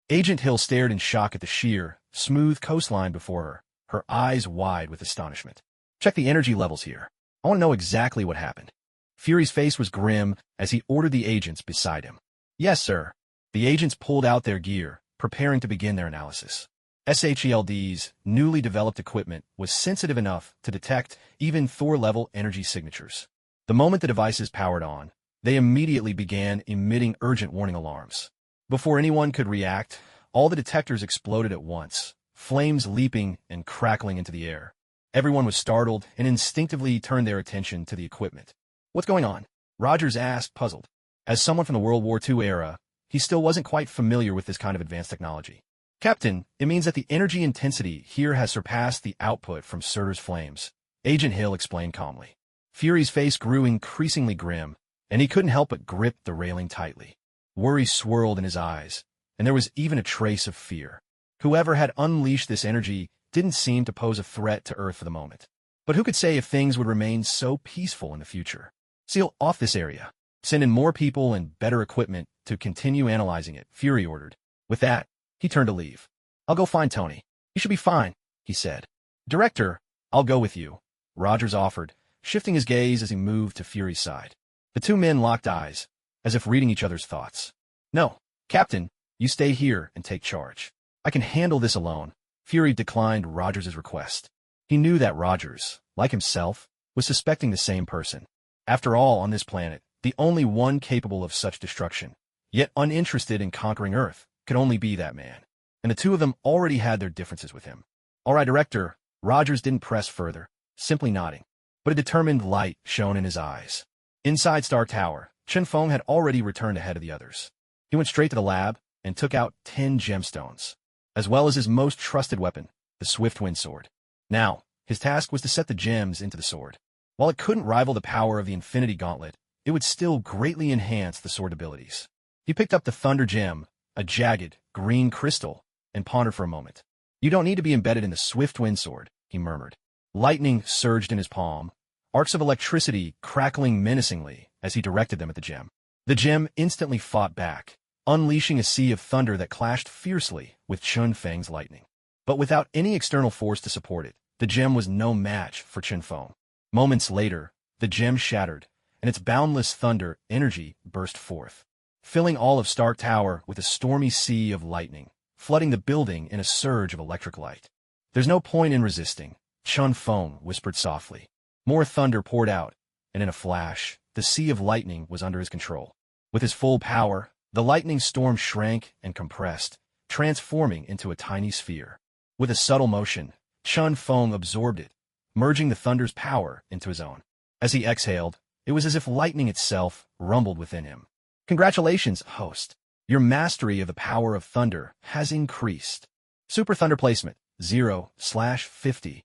Agent Hill stared in shock at the sheer, smooth coastline before her eyes wide with astonishment. Check the energy levels here. I want to know exactly what happened. Fury's face was grim as he ordered the agents beside him. Yes, sir. The agents pulled out their gear, preparing to begin their analysis. SHELD's newly developed equipment was sensitive enough to detect even Thor-level energy signatures. The moment the devices powered on, they immediately began emitting urgent warning alarms. Before anyone could react, all the detectors exploded at once, flames leaping and crackling into the air. Everyone was startled and instinctively turned their attention to the equipment. What's going on? Rogers asked, puzzled. As someone from the World War II era, he still wasn't quite familiar with this kind of advanced technology. Captain, it means that the energy intensity here has surpassed the output from Surtur's flames, Agent Hill explained calmly. Fury's face grew increasingly grim, and he couldn't help but grip the railing tightly. Worry swirled in his eyes, and there was even a trace of fear. Whoever had unleashed this energy didn't seem to pose a threat to Earth for the moment. But who could say if things would remain so peaceful in the future? Seal off this area. Send in more people and better equipment to continue analyzing it, Fury ordered. With that, he turned to leave. I'll go find Tony. He should be fine, he said. Director, I'll go with you, Rogers offered, shifting his gaze as he moved to Fury's side. The two men locked eyes, as if reading each other's thoughts. No, Captain, you stay here and take charge. I can handle this alone. Fury declined Rogers' request. He knew that Rogers, like himself, was suspecting the same person. After all, on this planet, the only one capable of such destruction, yet uninterested in conquering Earth, could only be that man. And the two of them already had their differences with him. All right, Director, Rogers didn't press further, simply nodding. But a determined light shone in his eyes. Inside Star Tower, Chun Feng had already returned ahead of the others. He went straight to the lab and took out 10 gemstones, as well as his most trusted weapon, the Swift Wind Sword. Now, his task was to set the gems into the sword. While it couldn't rival the power of the Infinity Gauntlet, it would still greatly enhance the sword abilities. He picked up the Thunder Gem, a jagged, green crystal, and pondered for a moment. You don't need to be embedded in the Swift Wind Sword, he murmured. Lightning surged in his palm, arcs of electricity crackling menacingly as he directed them at the gem. The gem instantly fought back, unleashing a sea of thunder that clashed fiercely with Chun Feng's lightning. But without any external force to support it, the gem was no match for Chun Feng. Moments later, the gem shattered, and its boundless thunder energy burst forth, filling all of Stark Tower with a stormy sea of lightning, flooding the building in a surge of electric light. There's no point in resisting, Chun Feng whispered softly. More thunder poured out, and in a flash, the sea of lightning was under his control. With his full power, the lightning storm shrank and compressed, transforming into a tiny sphere. With a subtle motion, Chun Feng absorbed it, merging the thunder's power into his own. As he exhaled, it was as if lightning itself rumbled within him. Congratulations, host. Your mastery of the power of thunder has increased. Super Thunder Placement, 0/50.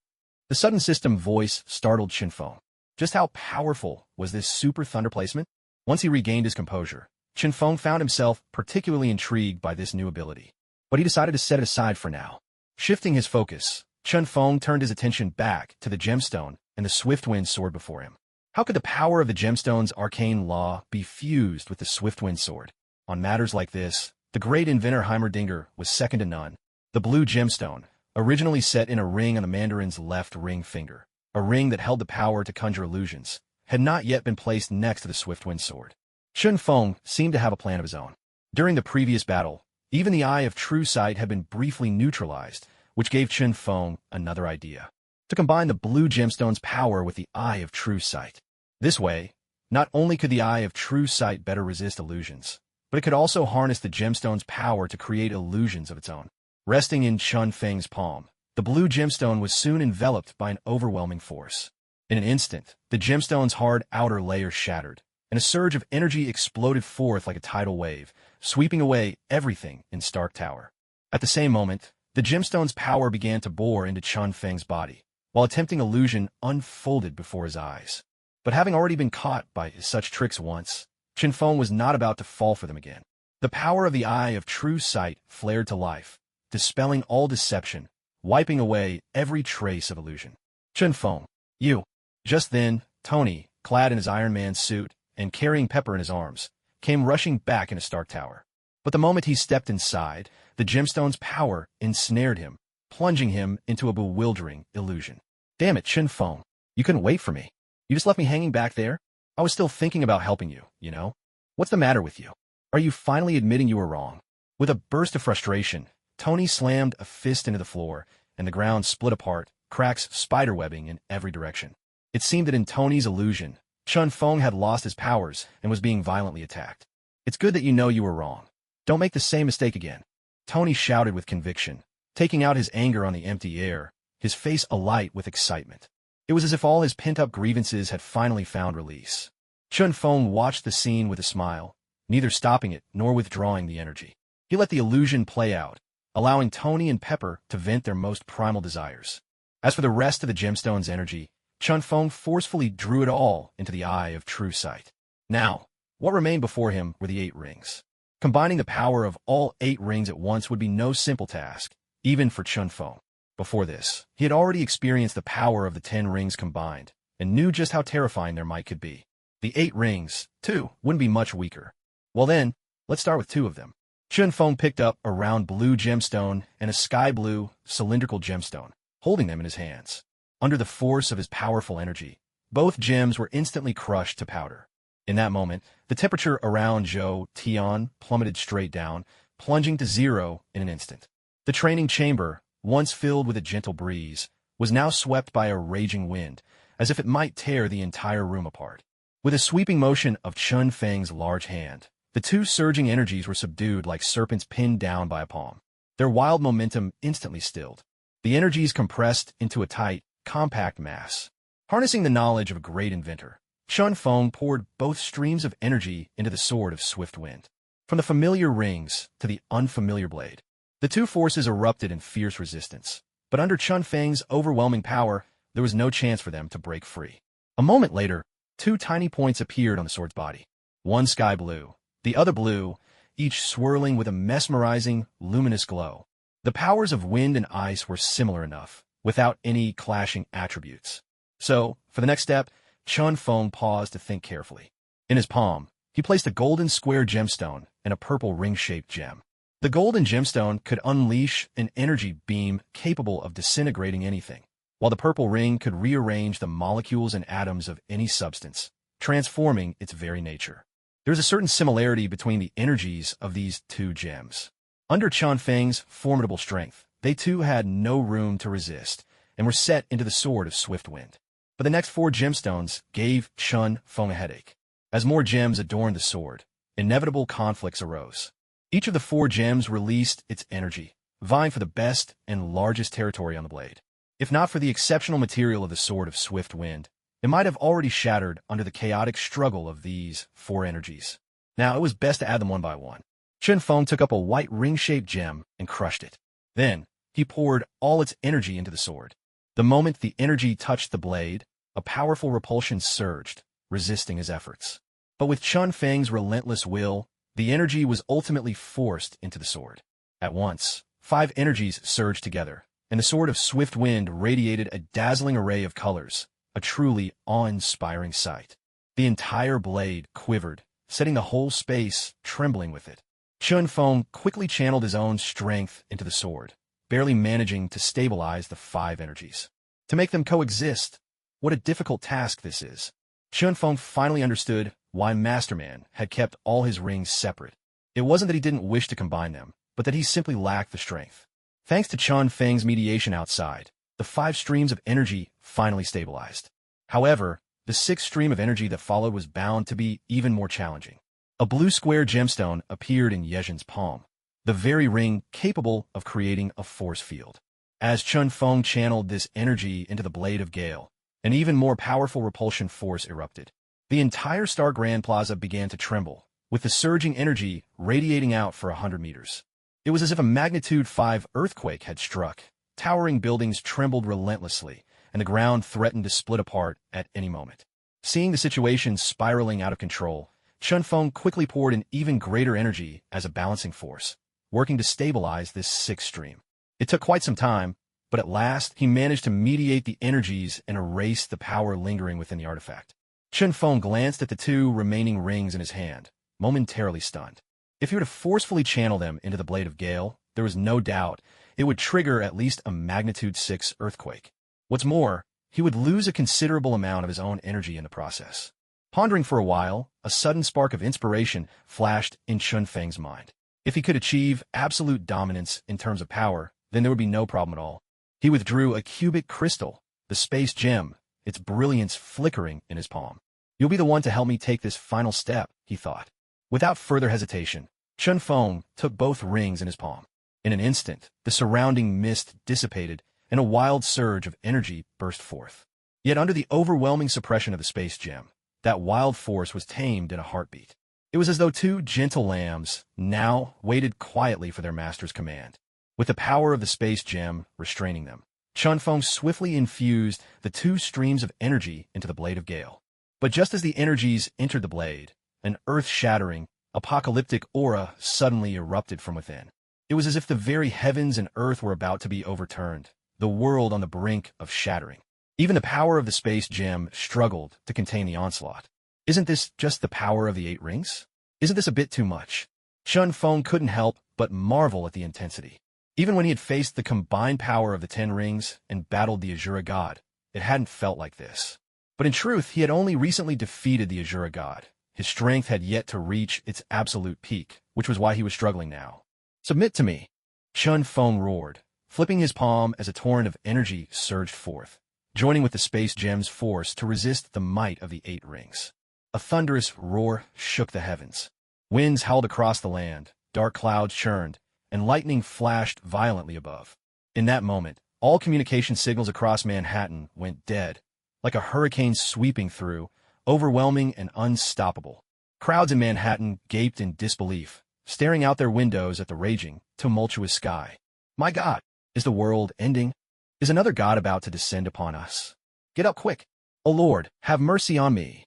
The sudden system voice startled Chun Feng. Just how powerful was this Super Thunder Placement? Once he regained his composure, Chun Feng found himself particularly intrigued by this new ability. But he decided to set it aside for now. Shifting his focus, Chun Feng turned his attention back to the gemstone and the Swift Wind Sword before him. How could the power of the gemstone's arcane law be fused with the Swift Wind Sword? On matters like this, the great inventor Heimerdinger was second to none. The blue gemstone, originally set in a ring on the Mandarin's left ring finger, a ring that held the power to conjure illusions, had not yet been placed next to the Swiftwind sword. Chun Feng seemed to have a plan of his own. During the previous battle, even the Eye of True Sight had been briefly neutralized, which gave Chun Feng another idea: to combine the blue gemstone's power with the Eye of True Sight. This way, not only could the Eye of True Sight better resist illusions, but it could also harness the gemstone's power to create illusions of its own. Resting in Chun Feng's palm, the blue gemstone was soon enveloped by an overwhelming force. In an instant, the gemstone's hard outer layer shattered, and a surge of energy exploded forth like a tidal wave, sweeping away everything in Stark Tower. At the same moment, the gemstone's power began to bore into Chun Feng's body, while a tempting illusion unfolded before his eyes. But having already been caught by such tricks once, Chun Feng was not about to fall for them again. The power of the Eye of True Sight flared to life, dispelling all deception, wiping away every trace of illusion. Chun Feng, you. Just then, Tony, clad in his Iron Man suit and carrying Pepper in his arms, came rushing back into Stark Tower. But the moment he stepped inside, the gemstone's power ensnared him, plunging him into a bewildering illusion. Damn it, Chun Feng. You couldn't wait for me. You just left me hanging back there? I was still thinking about helping you, you know? What's the matter with you? Are you finally admitting you were wrong? With a burst of frustration, Tony slammed a fist into the floor, and the ground split apart, cracks spiderwebbing in every direction. It seemed that in Tony's illusion, Chun Feng had lost his powers and was being violently attacked. It's good that you know you were wrong. Don't make the same mistake again. Tony shouted with conviction, taking out his anger on the empty air, his face alight with excitement. It was as if all his pent-up grievances had finally found release. Chun Feng watched the scene with a smile, neither stopping it nor withdrawing the energy. He let the illusion play out, allowing Tony and Pepper to vent their most primal desires. As for the rest of the gemstone's energy, Chun Feng forcefully drew it all into the Eye of True Sight. Now, what remained before him were the 8 rings. Combining the power of all 8 rings at once would be no simple task, even for Chun Feng. Before this, he had already experienced the power of the 10 rings combined, and knew just how terrifying their might could be. The 8 rings, too, wouldn't be much weaker. Well then, let's start with 2 of them. Chun Feng picked up a round blue gemstone and a sky blue, cylindrical gemstone, holding them in his hands. Under the force of his powerful energy, both gems were instantly crushed to powder. In that moment, the temperature around Zhou Tian plummeted straight down, plunging to 0 in an instant. The training chamber, once filled with a gentle breeze, was now swept by a raging wind, as if it might tear the entire room apart. With a sweeping motion of Chun Feng's large hand, the 2 surging energies were subdued like serpents pinned down by a palm. Their wild momentum instantly stilled. The energies compressed into a tight, compact mass. Harnessing the knowledge of a great inventor, Chun Feng poured both streams of energy into the sword of swift wind. From the familiar rings to the unfamiliar blade, the 2 forces erupted in fierce resistance, but under Chun Feng's overwhelming power, there was no chance for them to break free. A moment later, 2 tiny points appeared on the sword's body. One sky blue, the other blue, each swirling with a mesmerizing, luminous glow. The powers of wind and ice were similar enough, without any clashing attributes. So, for the next step, Chun Feng paused to think carefully. In his palm, he placed a golden square gemstone and a purple ring-shaped gem. The golden gemstone could unleash an energy beam capable of disintegrating anything, while the purple ring could rearrange the molecules and atoms of any substance, transforming its very nature. There is a certain similarity between the energies of these 2 gems. Under Chun Feng's formidable strength, they too had no room to resist, and were set into the sword of swift wind. But the next 4 gemstones gave Chun Feng a headache. As more gems adorned the sword, inevitable conflicts arose. Each of the 4 gems released its energy, vying for the best and largest territory on the blade. If not for the exceptional material of the sword of swift wind, it might have already shattered under the chaotic struggle of these 4 energies. Now it was best to add them one by one. Chun Feng took up a white ring-shaped gem and crushed it. Then, he poured all its energy into the sword. The moment the energy touched the blade, a powerful repulsion surged, resisting his efforts. But with Chun Feng's relentless will, the energy was ultimately forced into the sword. At once, 5 energies surged together, and the sword of swift wind radiated a dazzling array of colors, a truly awe-inspiring sight. The entire blade quivered, setting the whole space trembling with it. Chun Feng quickly channeled his own strength into the sword, barely managing to stabilize the 5 energies. To make them coexist, what a difficult task this is. Chun Feng finally understood why Masterman had kept all his rings separate. It wasn't that he didn't wish to combine them, but that he simply lacked the strength. Thanks to Chun Feng's mediation outside, the 5 streams of energy finally stabilized. However, the 6th stream of energy that followed was bound to be even more challenging. A blue square gemstone appeared in Yejin's palm, the very ring capable of creating a force field. As Chun Feng channeled this energy into the blade of Gale, an even more powerful repulsion force erupted. The entire Star Grand Plaza began to tremble, with the surging energy radiating out for 100 meters. It was as if a magnitude 5 earthquake had struck. Towering buildings trembled relentlessly, and the ground threatened to split apart at any moment. Seeing the situation spiraling out of control, Chun Feng quickly poured in even greater energy as a balancing force, working to stabilize this 6th stream. It took quite some time, but at last he managed to mediate the energies and erase the power lingering within the artifact. Chun Feng glanced at the 2 remaining rings in his hand, momentarily stunned. If he were to forcefully channel them into the blade of Gale, there was no doubt it would trigger at least a magnitude 6 earthquake. What's more, he would lose a considerable amount of his own energy in the process. Pondering for a while, a sudden spark of inspiration flashed in Chun Feng's mind. If he could achieve absolute dominance in terms of power, then there would be no problem at all. He withdrew a cubic crystal, the space gem, its brilliance flickering in his palm. You'll be the one to help me take this final step, he thought. Without further hesitation, Chun Feng took both rings in his palm. In an instant, the surrounding mist dissipated, and a wild surge of energy burst forth. Yet under the overwhelming suppression of the space gem, that wild force was tamed in a heartbeat. It was as though 2 gentle lambs now waited quietly for their master's command. With the power of the space gem restraining them, Chun Feng swiftly infused the 2 streams of energy into the blade of Gale. But just as the energies entered the blade, an earth-shattering, apocalyptic aura suddenly erupted from within. It was as if the very heavens and earth were about to be overturned, the world on the brink of shattering. Even the power of the space gem struggled to contain the onslaught. Isn't this just the power of the 8 rings? Isn't this a bit too much? Chun Feng couldn't help but marvel at the intensity. Even when he had faced the combined power of the 10 rings and battled the Azura God, it hadn't felt like this. But in truth, he had only recently defeated the Azura God. His strength had yet to reach its absolute peak, which was why he was struggling now. Submit to me, Chun Feng roared, flipping his palm as a torrent of energy surged forth, joining with the space gem's force to resist the might of the 8 rings. A thunderous roar shook the heavens. Winds howled across the land, dark clouds churned, and lightning flashed violently above. In that moment, all communication signals across Manhattan went dead, like a hurricane sweeping through, overwhelming and unstoppable. Crowds in Manhattan gaped in disbelief, staring out their windows at the raging, tumultuous sky. My God, is the world ending? Is another God about to descend upon us? Get up quick! O Lord, have mercy on me!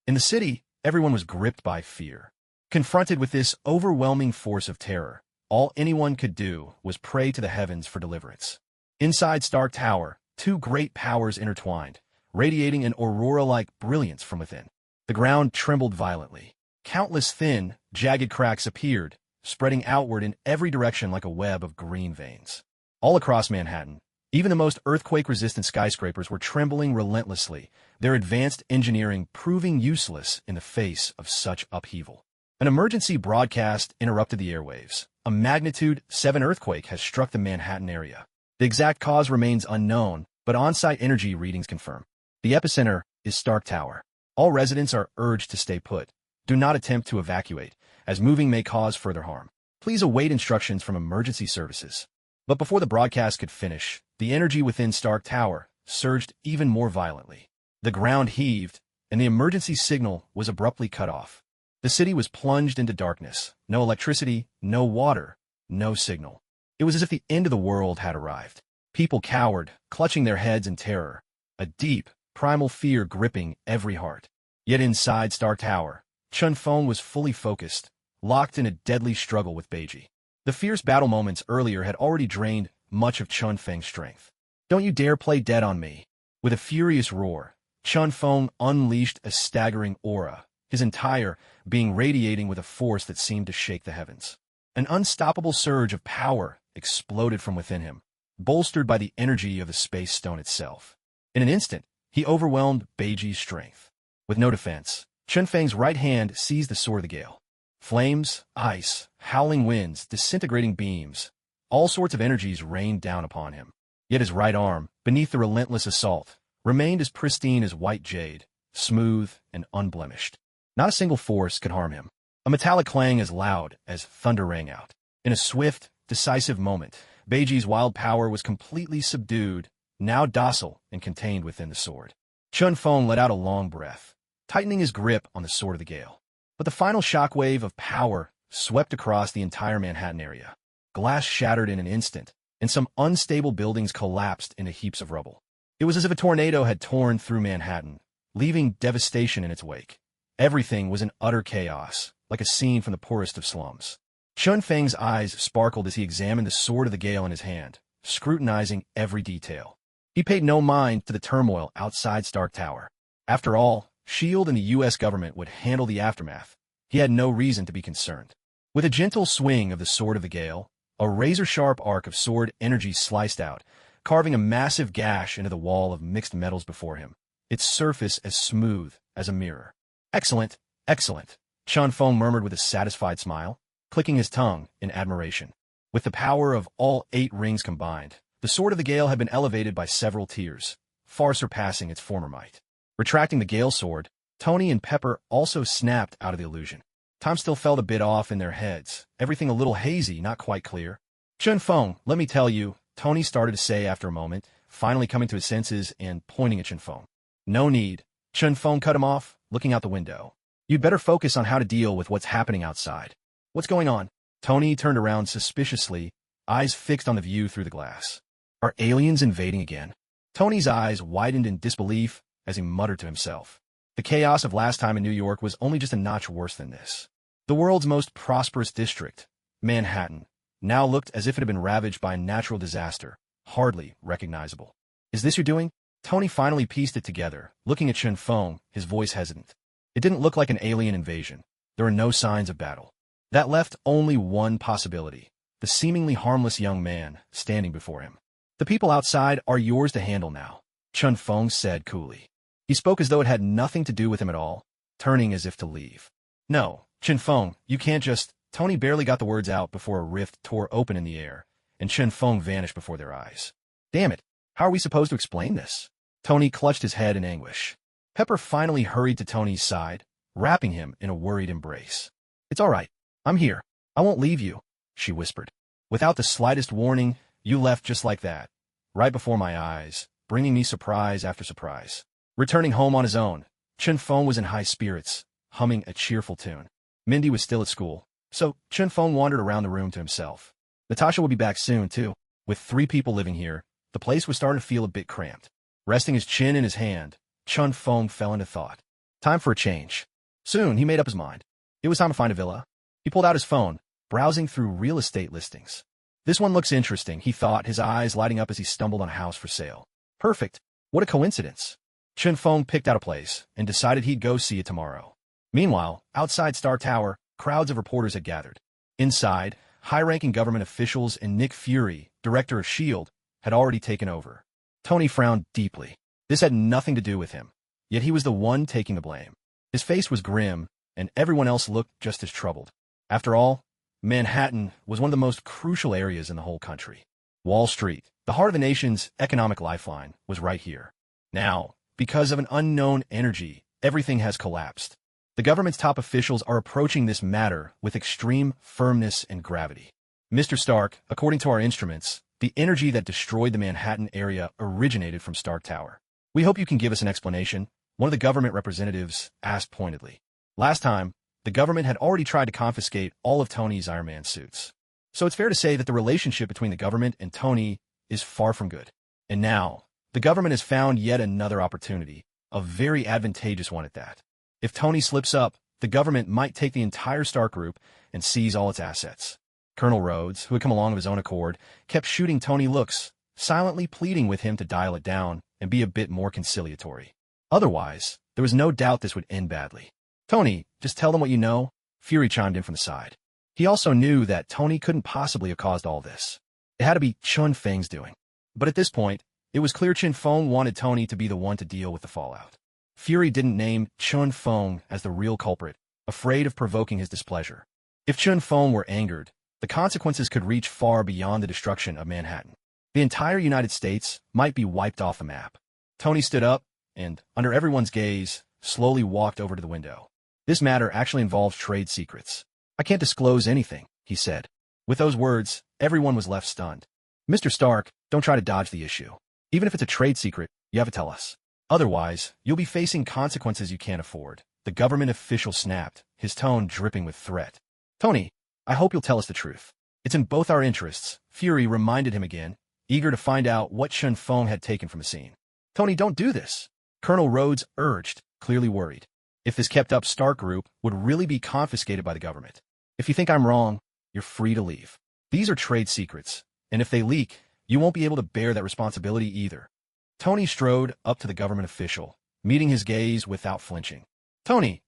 In the city, everyone was gripped by fear. Confronted with this overwhelming force of terror, all anyone could do was pray to the heavens for deliverance. Inside Stark Tower, 2 great powers intertwined, radiating an aurora-like brilliance from within. The ground trembled violently. Countless thin, jagged cracks appeared, spreading outward in every direction like a web of green veins. All across Manhattan, even the most earthquake-resistant skyscrapers were trembling relentlessly, their advanced engineering proving useless in the face of such upheaval. An emergency broadcast interrupted the airwaves. A magnitude 7 earthquake has struck the Manhattan area. The exact cause remains unknown, but on-site energy readings confirm. The epicenter is Stark Tower. All residents are urged to stay put. Do not attempt to evacuate, as moving may cause further harm. Please await instructions from emergency services. But before the broadcast could finish, the energy within Stark Tower surged even more violently. The ground heaved, and the emergency signal was abruptly cut off. The city was plunged into darkness. No electricity, no water, no signal. It was as if the end of the world had arrived. People cowered, clutching their heads in terror, a deep, primal fear gripping every heart. Yet inside Stark Tower, Chun Feng was fully focused, locked in a deadly struggle with Beiji. The fierce battle moments earlier had already drained much of Chun Feng's strength. Don't you dare play dead on me! With a furious roar, Chun Feng unleashed a staggering aura, his entire being radiating with a force that seemed to shake the heavens. An unstoppable surge of power exploded from within him, bolstered by the energy of the space stone itself. In an instant, he overwhelmed Beiji's strength. With no defense, Chun Feng's right hand seized the sword of the gale. Flames, ice, howling winds, disintegrating beams, all sorts of energies rained down upon him. Yet his right arm, beneath the relentless assault, remained as pristine as white jade, smooth and unblemished. Not a single force could harm him. A metallic clang as loud as thunder rang out. In a swift, decisive moment, Beiji's wild power was completely subdued, now docile and contained within the sword. Chun Feng let out a long breath, tightening his grip on the sword of the gale. But the final shockwave of power swept across the entire Manhattan area. Glass shattered in an instant, and some unstable buildings collapsed into heaps of rubble. It was as if a tornado had torn through Manhattan, leaving devastation in its wake. Everything was in utter chaos, like a scene from the poorest of slums. Chun Feng's eyes sparkled as he examined the sword of the gale in his hand, scrutinizing every detail. He paid no mind to the turmoil outside Stark Tower. After all, S.H.I.E.L.D. and the U.S. government would handle the aftermath. He had no reason to be concerned. With a gentle swing of the sword of the gale, a razor-sharp arc of sword energy sliced out, carving a massive gash into the wall of mixed metals before him, its surface as smooth as a mirror. Excellent, excellent, Chun Feng murmured with a satisfied smile, clicking his tongue in admiration. With the power of all 8 rings combined, the sword of the gale had been elevated by several tiers, far surpassing its former might. Retracting the gale sword, Tony and Pepper also snapped out of the illusion. Time still felt a bit off in their heads, everything a little hazy, not quite clear. Chun Feng, let me tell you, Tony started to say after a moment, finally coming to his senses and pointing at Chun Feng. No need. Chun Feng cut him off, looking out the window. You'd better focus on how to deal with what's happening outside. What's going on? Tony turned around suspiciously, eyes fixed on the view through the glass. Are aliens invading again? Tony's eyes widened in disbelief as he muttered to himself. The chaos of last time in New York was only just a notch worse than this. The world's most prosperous district, Manhattan, now looked as if it had been ravaged by a natural disaster, hardly recognizable. Is this you're doing? Tony finally pieced it together, looking at Chun Feng, his voice hesitant. It didn't look like an alien invasion. There were no signs of battle. That left only one possibility, the seemingly harmless young man standing before him. The people outside are yours to handle now, Chun Feng said coolly. He spoke as though it had nothing to do with him at all, turning as if to leave. No, Chun Feng, you can't just... Tony barely got the words out before a rift tore open in the air, and Chun Feng vanished before their eyes. Damn it, how are we supposed to explain this? Tony clutched his head in anguish. Pepper finally hurried to Tony's side, wrapping him in a worried embrace. It's all right. I'm here. I won't leave you, she whispered. Without the slightest warning, you left just like that, right before my eyes, bringing me surprise after surprise. Returning home on his own, Chun Feng was in high spirits, humming a cheerful tune. Mindy was still at school, so Chun Feng wandered around the room to himself. Natasha would be back soon, too. With 3 people living here, the place was starting to feel a bit cramped. Resting his chin in his hand, Chun Feng fell into thought. Time for a change. Soon, he made up his mind. It was time to find a villa. He pulled out his phone, browsing through real estate listings. This one looks interesting, he thought, his eyes lighting up as he stumbled on a house for sale. Perfect. What a coincidence. Chun Feng picked out a place and decided he'd go see it tomorrow. Meanwhile, outside Star Tower, crowds of reporters had gathered. Inside, high-ranking government officials and Nick Fury, director of S.H.I.E.L.D., had already taken over. Tony frowned deeply. This had nothing to do with him, yet he was the one taking the blame. His face was grim, and everyone else looked just as troubled. After all, Manhattan was one of the most crucial areas in the whole country. Wall Street, the heart of the nation's economic lifeline, was right here. Now, because of an unknown energy, everything has collapsed. The government's top officials are approaching this matter with extreme firmness and gravity. Mr. Stark, according to our instruments, the energy that destroyed the Manhattan area originated from Stark Tower. We hope you can give us an explanation, one of the government representatives asked pointedly. Last time, the government had already tried to confiscate all of Tony's Iron Man suits. So it's fair to say that the relationship between the government and Tony is far from good. And now, the government has found yet another opportunity, a very advantageous one at that. If Tony slips up, the government might take the entire Stark group and seize all its assets. Colonel Rhodes, who had come along of his own accord, kept shooting Tony looks, silently pleading with him to dial it down and be a bit more conciliatory. Otherwise, there was no doubt this would end badly. Tony, just tell them what you know, Fury chimed in from the side. He also knew that Tony couldn't possibly have caused all this. It had to be Chun Feng's doing. But at this point, it was clear Chun Feng wanted Tony to be the one to deal with the fallout. Fury didn't name Chun Feng as the real culprit, afraid of provoking his displeasure. If Chun Feng were angered, the consequences could reach far beyond the destruction of Manhattan. The entire United States might be wiped off the map. Tony stood up and, under everyone's gaze, slowly walked over to the window. This matter actually involves trade secrets. I can't disclose anything, he said. With those words, everyone was left stunned. Mr. Stark, don't try to dodge the issue. Even if it's a trade secret, you have to tell us. Otherwise, you'll be facing consequences you can't afford. The government official snapped, his tone dripping with threat. Tony, I hope you'll tell us the truth. It's in both our interests, Fury reminded him again, eager to find out what Chun Feng had taken from the scene. Tony, don't do this, Colonel Rhodes urged, clearly worried. If this kept up, Stark Group would really be confiscated by the government. If you think I'm wrong, you're free to leave. These are trade secrets, and if they leak, you won't be able to bear that responsibility either. Tony strode up to the government official, meeting his gaze without flinching. Tony,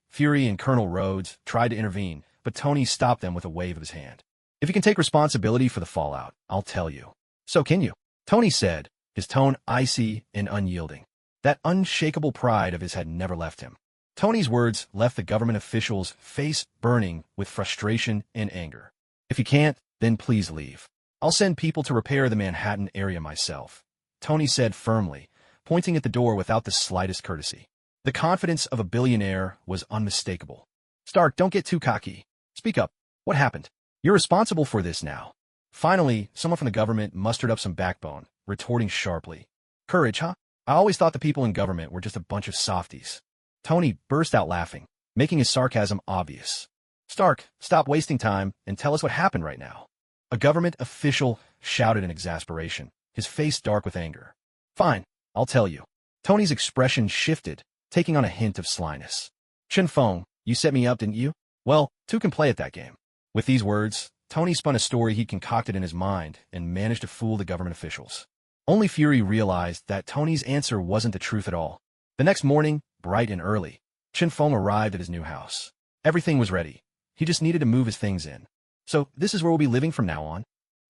Fury and Colonel Rhodes tried to intervene, but Tony stopped them with a wave of his hand. If you can take responsibility for the fallout, I'll tell you. So can you? Tony said, his tone icy and unyielding. That unshakable pride of his had never left him. Tony's words left the government official's face burning with frustration and anger. If you can't, then please leave. I'll send people to repair the Manhattan area myself, Tony said firmly, pointing at the door without the slightest courtesy. The confidence of a billionaire was unmistakable. Stark, don't get too cocky. Speak up. What happened? You're responsible for this now. Finally, someone from the government mustered up some backbone, retorting sharply. Courage, huh? I always thought the people in government were just a bunch of softies. Tony burst out laughing, making his sarcasm obvious. Stark, stop wasting time and tell us what happened right now. A government official shouted in exasperation, his face dark with anger. Fine, I'll tell you. Tony's expression shifted, taking on a hint of slyness. Chun Feng, you set me up, didn't you? Well, two can play at that game. With these words, Tony spun a story he'd concocted in his mind and managed to fool the government officials. Only Fury realized that Tony's answer wasn't the truth at all. The next morning, bright and early, Chun Feng arrived at his new house. Everything was ready. He just needed to move his things in. So, this is where we'll be living from now on?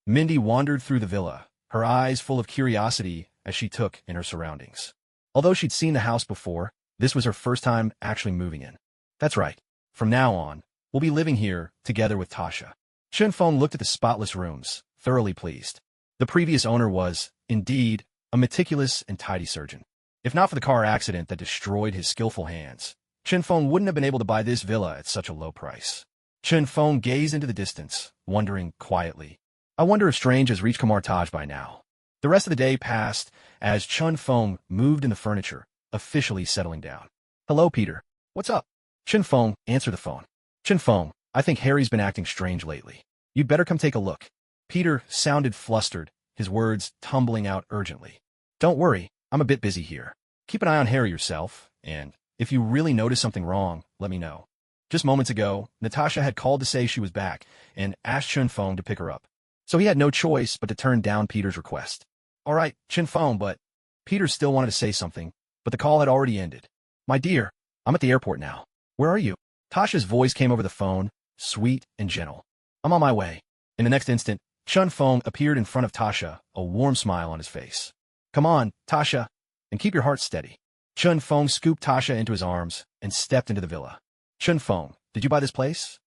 Mindy wandered through the villa, her eyes full of curiosity as she took in her surroundings. Although she'd seen the house before, this was her first time actually moving in. That's right. From now on, we'll be living here together with Tasha. Chun Feng looked at the spotless rooms, thoroughly pleased. The previous owner was, indeed, a meticulous and tidy surgeon. If not for the car accident that destroyed his skillful hands, Chun Feng wouldn't have been able to buy this villa at such a low price. Chun Feng gazed into the distance, wondering quietly. I wonder if Strange has reached Kamartaj by now. The rest of the day passed as Chun Feng moved in the furniture, officially settling down. Hello, Peter. What's up? Chun Feng answered the phone. Chun Feng, I think Harry's been acting strange lately. You'd better come take a look. Peter sounded flustered, his words tumbling out urgently. Don't worry, I'm a bit busy here. Keep an eye on Harry yourself, and if you really notice something wrong, let me know. Just moments ago, Natasha had called to say she was back and asked Chun Feng to pick her up. So he had no choice but to turn down Peter's request. All right, Chun Feng, but... Peter still wanted to say something, but the call had already ended. My dear, I'm at the airport now. Where are you? Tasha's voice came over the phone, sweet and gentle. I'm on my way. In the next instant, Chun Feng appeared in front of Tasha, a warm smile on his face. Come on, Tasha, and keep your heart steady. Chun Feng scooped Tasha into his arms and stepped into the villa. Chun Feng, did you buy this place?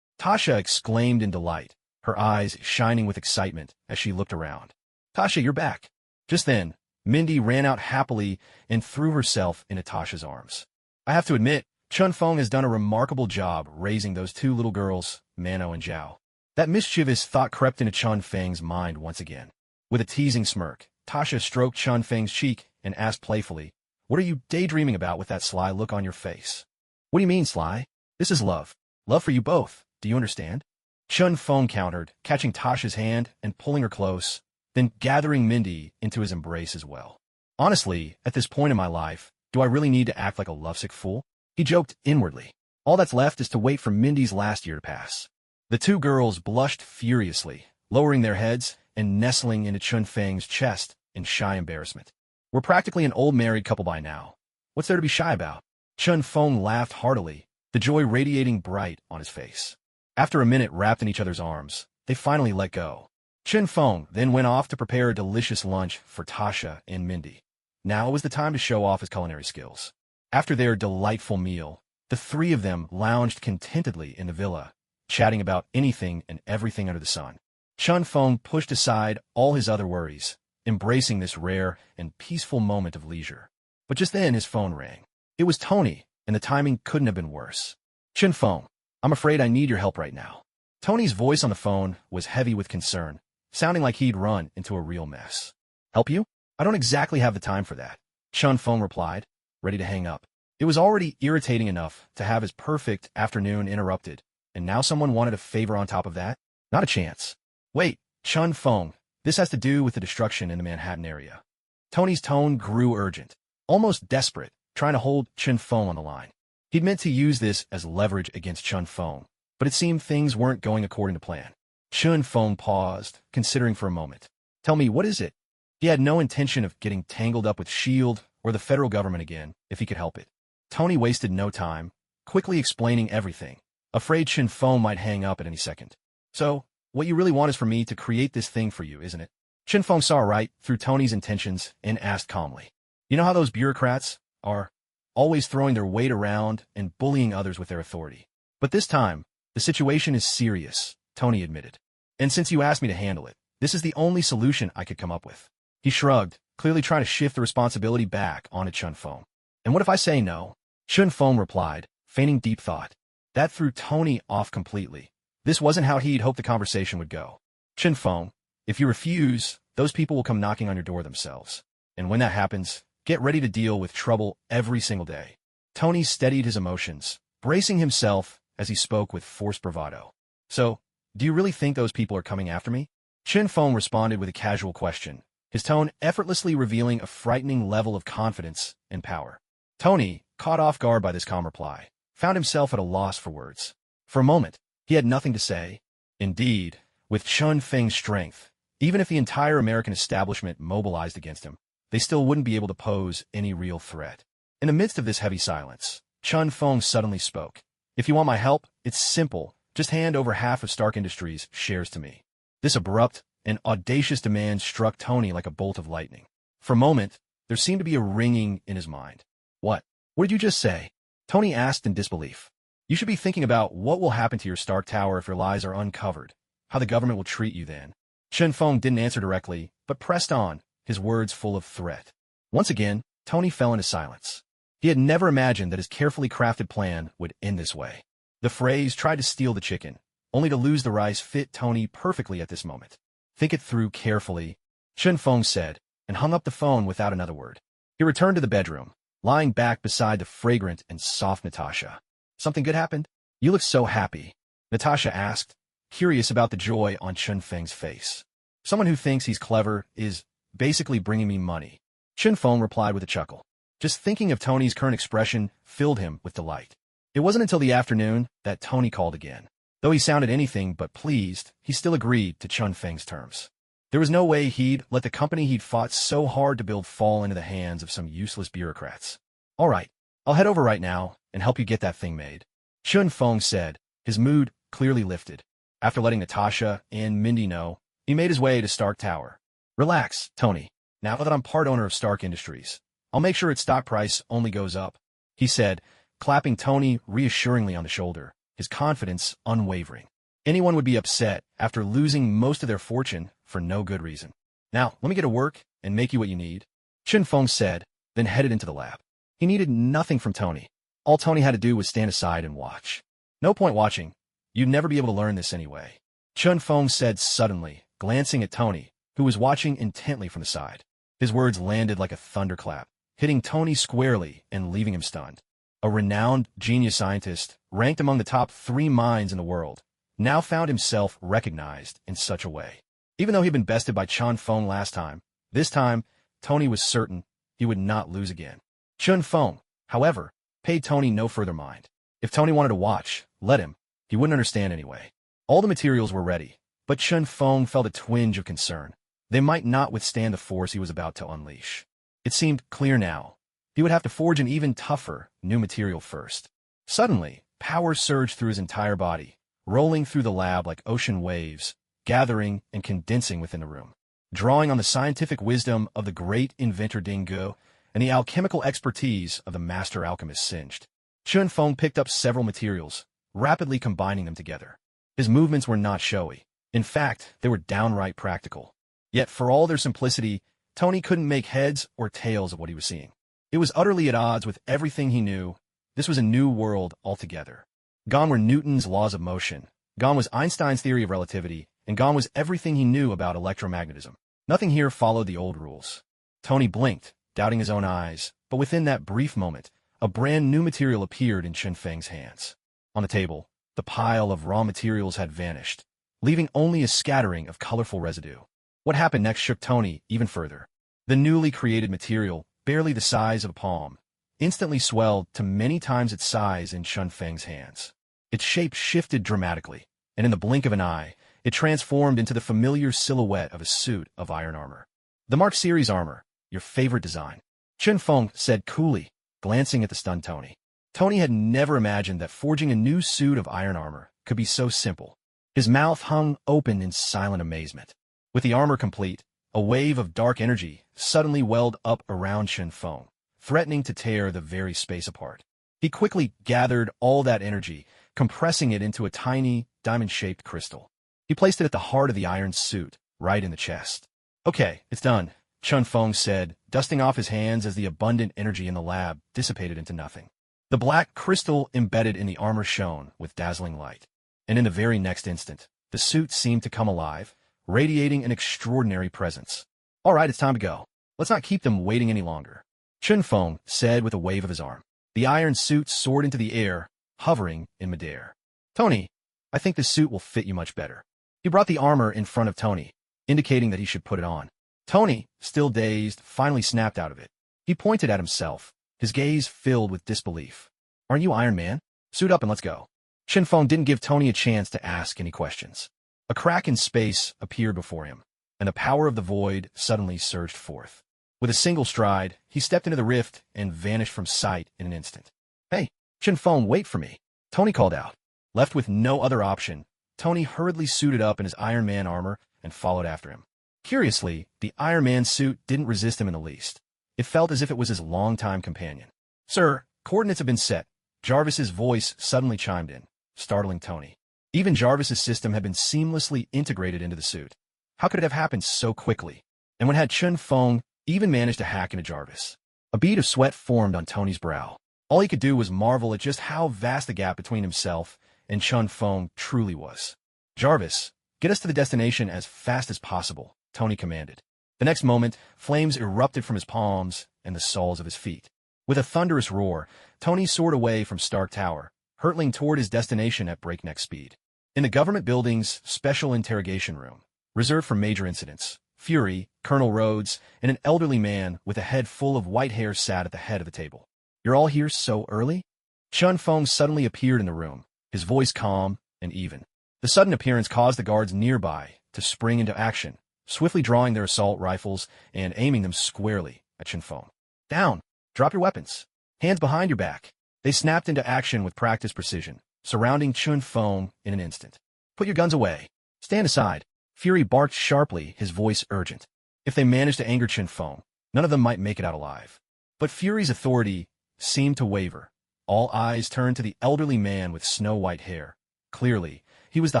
Tasha exclaimed in delight, her eyes shining with excitement as she looked around. Tasha, you're back. Just then, Mindy ran out happily and threw herself into Tasha's arms. I have to admit, Chun Feng has done a remarkable job raising those two little girls, Mano and Zhao. That mischievous thought crept into Chun Feng's mind once again. With a teasing smirk, Tasha stroked Chun Feng's cheek and asked playfully, What are you daydreaming about with that sly look on your face? What do you mean, sly? This is love. Love for you both. Do you understand? Chun Feng countered, catching Tasha's hand and pulling her close, then gathering Mindy into his embrace as well. Honestly, at this point in my life, do I really need to act like a lovesick fool? He joked inwardly. All that's left is to wait for Mindy's last year to pass. The two girls blushed furiously, lowering their heads and nestling into Chun Feng's chest in shy embarrassment. We're practically an old married couple by now. What's there to be shy about? Chun Feng laughed heartily, the joy radiating bright on his face. After a minute wrapped in each other's arms, they finally let go. Chun Feng then went off to prepare a delicious lunch for Tasha and Mindy. Now was the time to show off his culinary skills. After their delightful meal, the three of them lounged contentedly in the villa, chatting about anything and everything under the sun. Chun Feng pushed aside all his other worries, embracing this rare and peaceful moment of leisure. But just then his phone rang. It was Tony, and the timing couldn't have been worse. Chun Feng, I'm afraid I need your help right now. Tony's voice on the phone was heavy with concern, sounding like he'd run into a real mess. Help you? I don't exactly have the time for that, Chun Feng replied, ready to hang up. It was already irritating enough to have his perfect afternoon interrupted, and now someone wanted a favor on top of that? Not a chance. Wait, Chun Feng, this has to do with the destruction in the Manhattan area. Tony's tone grew urgent, almost desperate, trying to hold Chun Feng on the line. He'd meant to use this as leverage against Chun Feng, but it seemed things weren't going according to plan. Chun Feng paused, considering for a moment. Tell me, what is it? He had no intention of getting tangled up with S.H.I.E.L.D. or the federal government again, if he could help it. Tony wasted no time, quickly explaining everything, afraid Chun Feng might hang up at any second. So, what you really want is for me to create this thing for you, isn't it? Chun Feng saw right through Tony's intentions and asked calmly. You know how those bureaucrats are? Always throwing their weight around and bullying others with their authority. But this time, the situation is serious, Tony admitted. And since you asked me to handle it, this is the only solution I could come up with. He shrugged, clearly trying to shift the responsibility back onto Chun Feng. And what if I say no? Chun Feng replied, feigning deep thought. That threw Tony off completely. This wasn't how he'd hoped the conversation would go. Chun Feng, if you refuse, those people will come knocking on your door themselves. And when that happens, get ready to deal with trouble every single day. Tony steadied his emotions, bracing himself as he spoke with forced bravado. So, do you really think those people are coming after me? Chun Feng responded with a casual question, his tone effortlessly revealing a frightening level of confidence and power. Tony, caught off guard by this calm reply, found himself at a loss for words. For a moment, he had nothing to say. Indeed, with Chun Feng's strength, even if the entire American establishment mobilized against him, they still wouldn't be able to pose any real threat. In the midst of this heavy silence, Chun Feng suddenly spoke. If you want my help, it's simple. Just hand over half of Stark Industries' shares to me. This abrupt and audacious demand struck Tony like a bolt of lightning. For a moment, there seemed to be a ringing in his mind. What? What did you just say? Tony asked in disbelief. You should be thinking about what will happen to your Stark Tower if your lies are uncovered, how the government will treat you then. Chun Feng didn't answer directly, but pressed on, his words full of threat. Once again, Tony fell into silence. He had never imagined that his carefully crafted plan would end this way. The phrase tried to steal the chicken, only to lose the rice fit Tony perfectly at this moment. Think it through carefully, Chun Feng said, and hung up the phone without another word. He returned to the bedroom, lying back beside the fragrant and soft Natasha. Something good happened? You look so happy, Natasha asked, curious about the joy on Chun Feng's face. Someone who thinks he's clever is basically bringing me money. Chun Feng replied with a chuckle. Just thinking of Tony's current expression filled him with delight. It wasn't until the afternoon that Tony called again. Though he sounded anything but pleased, he still agreed to Chun Feng's terms. There was no way he'd let the company he'd fought so hard to build fall into the hands of some useless bureaucrats. All right, I'll head over right now and help you get that thing made, Chun Feng said, his mood clearly lifted. After letting Natasha and Mindy know, he made his way to Stark Tower. Relax, Tony. Now that I'm part owner of Stark Industries, I'll make sure its stock price only goes up, he said, clapping Tony reassuringly on the shoulder, his confidence unwavering. Anyone would be upset after losing most of their fortune for no good reason. Now, let me get to work and make you what you need, Chun Feng said, then headed into the lab. He needed nothing from Tony. All Tony had to do was stand aside and watch. No point watching. You'd never be able to learn this anyway, Chun Feng said suddenly, glancing at Tony, who was watching intently from the side. His words landed like a thunderclap, hitting Tony squarely and leaving him stunned. A renowned genius scientist, ranked among the top 3 minds in the world, now found himself recognized in such a way. Even though he'd been bested by Chun Feng last time, this time, Tony was certain he would not lose again. Chun Feng, however, paid Tony no further mind. If Tony wanted to watch, let him. He wouldn't understand anyway. All the materials were ready, but Chun Feng felt a twinge of concern. They might not withstand the force he was about to unleash. It seemed clear now. He would have to forge an even tougher, new material first. Suddenly, power surged through his entire body, rolling through the lab like ocean waves, gathering and condensing within the room. Drawing on the scientific wisdom of the great inventor Dingo, and the alchemical expertise of the master alchemist singed. Chun Feng picked up several materials, rapidly combining them together. His movements were not showy. In fact, they were downright practical. Yet, for all their simplicity, Tony couldn't make heads or tails of what he was seeing. It was utterly at odds with everything he knew. This was a new world altogether. Gone were Newton's laws of motion, gone was Einstein's theory of relativity, and gone was everything he knew about electromagnetism. Nothing here followed the old rules. Tony blinked, doubting his own eyes, but within that brief moment, a brand new material appeared in Chun Feng's hands. On the table, the pile of raw materials had vanished, leaving only a scattering of colorful residue. What happened next shook Tony even further. The newly created material, barely the size of a palm, instantly swelled to many times its size in Chun Feng's hands. Its shape shifted dramatically, and in the blink of an eye, it transformed into the familiar silhouette of a suit of iron armor. The Mark Series armor, your favorite design, Chun Feng said coolly, glancing at the stunned Tony. Tony had never imagined that forging a new suit of iron armor could be so simple. His mouth hung open in silent amazement. With the armor complete, a wave of dark energy suddenly welled up around Chun Feng, threatening to tear the very space apart. He quickly gathered all that energy, compressing it into a tiny, diamond-shaped crystal. He placed it at the heart of the iron suit, right in the chest. Okay, it's done, Chun Feng said, dusting off his hands as the abundant energy in the lab dissipated into nothing. The black crystal embedded in the armor shone with dazzling light. And in the very next instant, the suit seemed to come alive, radiating an extraordinary presence. All right, it's time to go. Let's not keep them waiting any longer, Chun Feng said with a wave of his arm. The iron suit soared into the air, hovering in midair. Tony, I think this suit will fit you much better. He brought the armor in front of Tony, indicating that he should put it on. Tony, still dazed, finally snapped out of it. He pointed at himself, his gaze filled with disbelief. Aren't you Iron Man? Suit up and let's go. Chun Feng didn't give Tony a chance to ask any questions. A crack in space appeared before him, and the power of the void suddenly surged forth. With a single stride, he stepped into the rift and vanished from sight in an instant. Hey, Chun Feng, wait for me, Tony called out. Left with no other option, Tony hurriedly suited up in his Iron Man armor and followed after him. Curiously, the Iron Man suit didn't resist him in the least. It felt as if it was his longtime companion. Sir, coordinates have been set. Jarvis's voice suddenly chimed in, startling Tony. Even Jarvis's system had been seamlessly integrated into the suit. How could it have happened so quickly? And when had Chun Feng even managed to hack into Jarvis? A bead of sweat formed on Tony's brow. All he could do was marvel at just how vast the gap between himself and Chun Feng truly was. Jarvis, get us to the destination as fast as possible, Tony commanded. The next moment, flames erupted from his palms and the soles of his feet. With a thunderous roar, Tony soared away from Stark Tower, hurtling toward his destination at breakneck speed. In the government building's special interrogation room, reserved for major incidents, Fury, Colonel Rhodes, and an elderly man with a head full of white hair sat at the head of the table. You're all here so early? Chun Feng suddenly appeared in the room, his voice calm and even. The sudden appearance caused the guards nearby to spring into action, swiftly drawing their assault rifles and aiming them squarely at Chun Feng. Down! Drop your weapons. Hands behind your back. They snapped into action with practiced precision, surrounding Chun Feng in an instant. Put your guns away. Stand aside. Fury barked sharply, his voice urgent. If they managed to anger Chun Feng, none of them might make it out alive. But Fury's authority seemed to waver. All eyes turned to the elderly man with snow-white hair. Clearly, he was the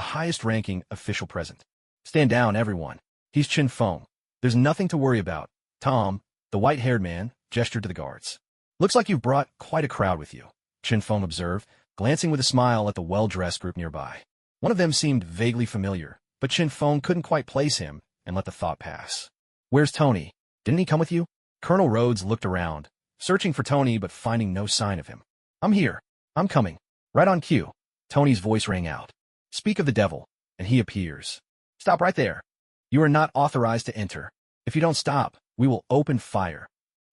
highest-ranking official present. Stand down, everyone. He's Chun Feng. There's nothing to worry about. Tom, the white-haired man, gestured to the guards. Looks like you've brought quite a crowd with you, Chun Feng observed, glancing with a smile at the well-dressed group nearby. One of them seemed vaguely familiar, but Chun Feng couldn't quite place him and let the thought pass. Where's Tony? Didn't he come with you? Colonel Rhodes looked around, searching for Tony but finding no sign of him. I'm here. I'm coming. Right on cue. Tony's voice rang out. Speak of the devil, and he appears. Stop right there. You are not authorized to enter. If you don't stop, we will open fire.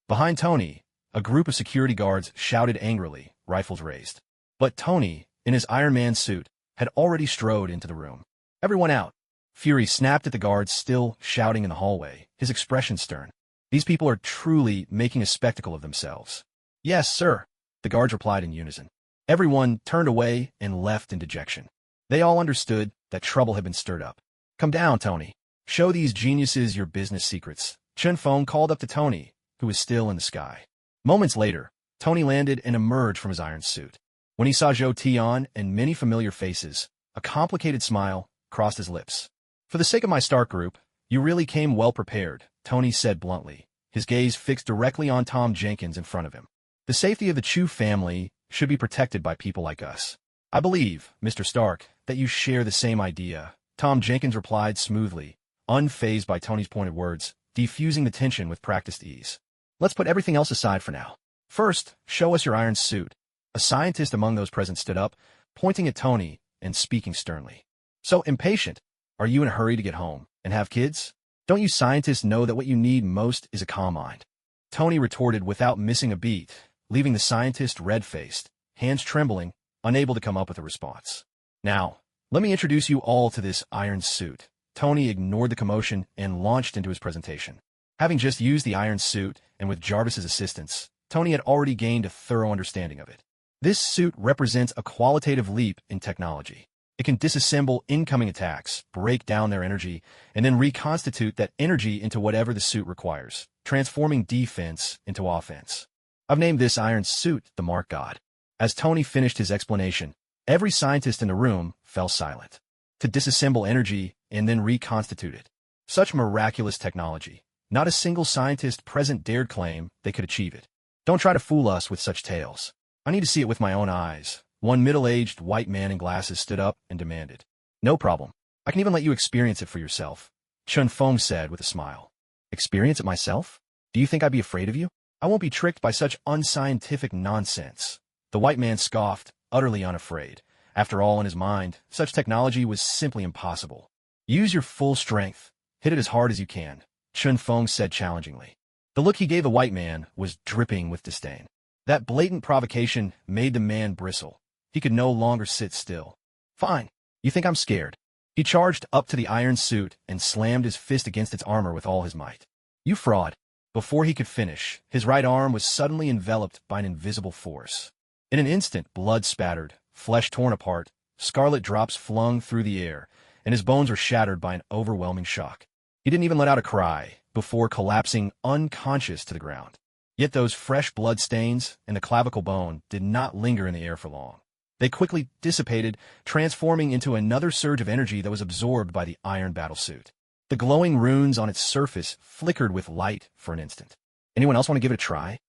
Behind Tony, a group of security guards shouted angrily, rifles raised. But Tony, in his Iron Man suit, had already strode into the room. Everyone out. Fury snapped at the guards still shouting in the hallway, his expression stern. These people are truly making a spectacle of themselves. Yes, sir, the guards replied in unison. Everyone turned away and left in dejection. They all understood that trouble had been stirred up. Come down, Tony. Show these geniuses your business secrets. Chun Feng called up to Tony, who was still in the sky. Moments later, Tony landed and emerged from his iron suit. When he saw Zhou Tian and many familiar faces, a complicated smile crossed his lips. "For the sake of my Stark group, you really came well prepared," Tony said bluntly, his gaze fixed directly on Tom Jenkins in front of him. "The safety of the Chu family should be protected by people like us. I believe, Mr. Stark, that you share the same idea," Tom Jenkins replied smoothly, unfazed by Tony's pointed words, defusing the tension with practiced ease. "Let's put everything else aside for now. First, show us your iron suit." A scientist among those present stood up, pointing at Tony and speaking sternly. "So impatient. Are you in a hurry to get home and have kids? Don't you scientists know that what you need most is a calm mind?" Tony retorted without missing a beat, leaving the scientist red-faced, hands trembling, unable to come up with a response. "Now, let me introduce you all to this iron suit." Tony ignored the commotion and launched into his presentation. Having just used the iron suit, and with Jarvis's assistance, Tony had already gained a thorough understanding of it. This suit represents a qualitative leap in technology. It can disassemble incoming attacks, break down their energy, and then reconstitute that energy into whatever the suit requires, transforming defense into offense. "I've named this iron suit the Mark God." As Tony finished his explanation, every scientist in the room fell silent. To disassemble energy and then reconstitute it. Such miraculous technology. Not a single scientist present dared claim they could achieve it. "Don't try to fool us with such tales. I need to see it with my own eyes," one middle-aged white man in glasses stood up and demanded. "No problem. I can even let you experience it for yourself," Chun Feng said with a smile. "Experience it myself? Do you think I'd be afraid of you? I won't be tricked by such unscientific nonsense." The white man scoffed, utterly unafraid. After all, in his mind, such technology was simply impossible. "Use your full strength. Hit it as hard as you can," Chun Feng said challengingly. The look he gave the white man was dripping with disdain. That blatant provocation made the man bristle. He could no longer sit still. "Fine. You think I'm scared?" He charged up to the iron suit and slammed his fist against its armor with all his might. "You fraud." Before he could finish, his right arm was suddenly enveloped by an invisible force. In an instant, blood spattered, flesh torn apart, scarlet drops flung through the air, and his bones were shattered by an overwhelming shock. He didn't even let out a cry before collapsing unconscious to the ground. Yet those fresh blood stains and the clavicle bone did not linger in the air for long. They quickly dissipated, transforming into another surge of energy that was absorbed by the iron battlesuit. The glowing runes on its surface flickered with light for an instant. "Anyone else want to give it a try?"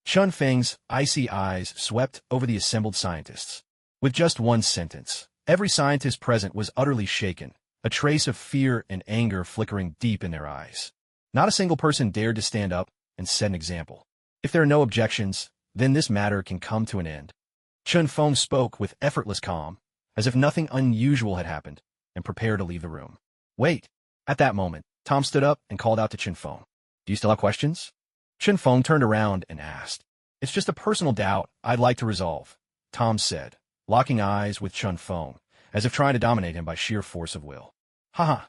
Chun Feng's icy eyes swept over the assembled scientists. With just one sentence, every scientist present was utterly shaken, a trace of fear and anger flickering deep in their eyes. Not a single person dared to stand up and set an example. "If there are no objections, then this matter can come to an end." Chun Feng spoke with effortless calm, as if nothing unusual had happened, and prepared to leave the room. "Wait." At that moment, Tom stood up and called out to Chun Feng. "Do you still have questions?" Chun Feng turned around and asked. "It's just a personal doubt I'd like to resolve," Tom said, locking eyes with Chun Feng, as if trying to dominate him by sheer force of will. "Haha.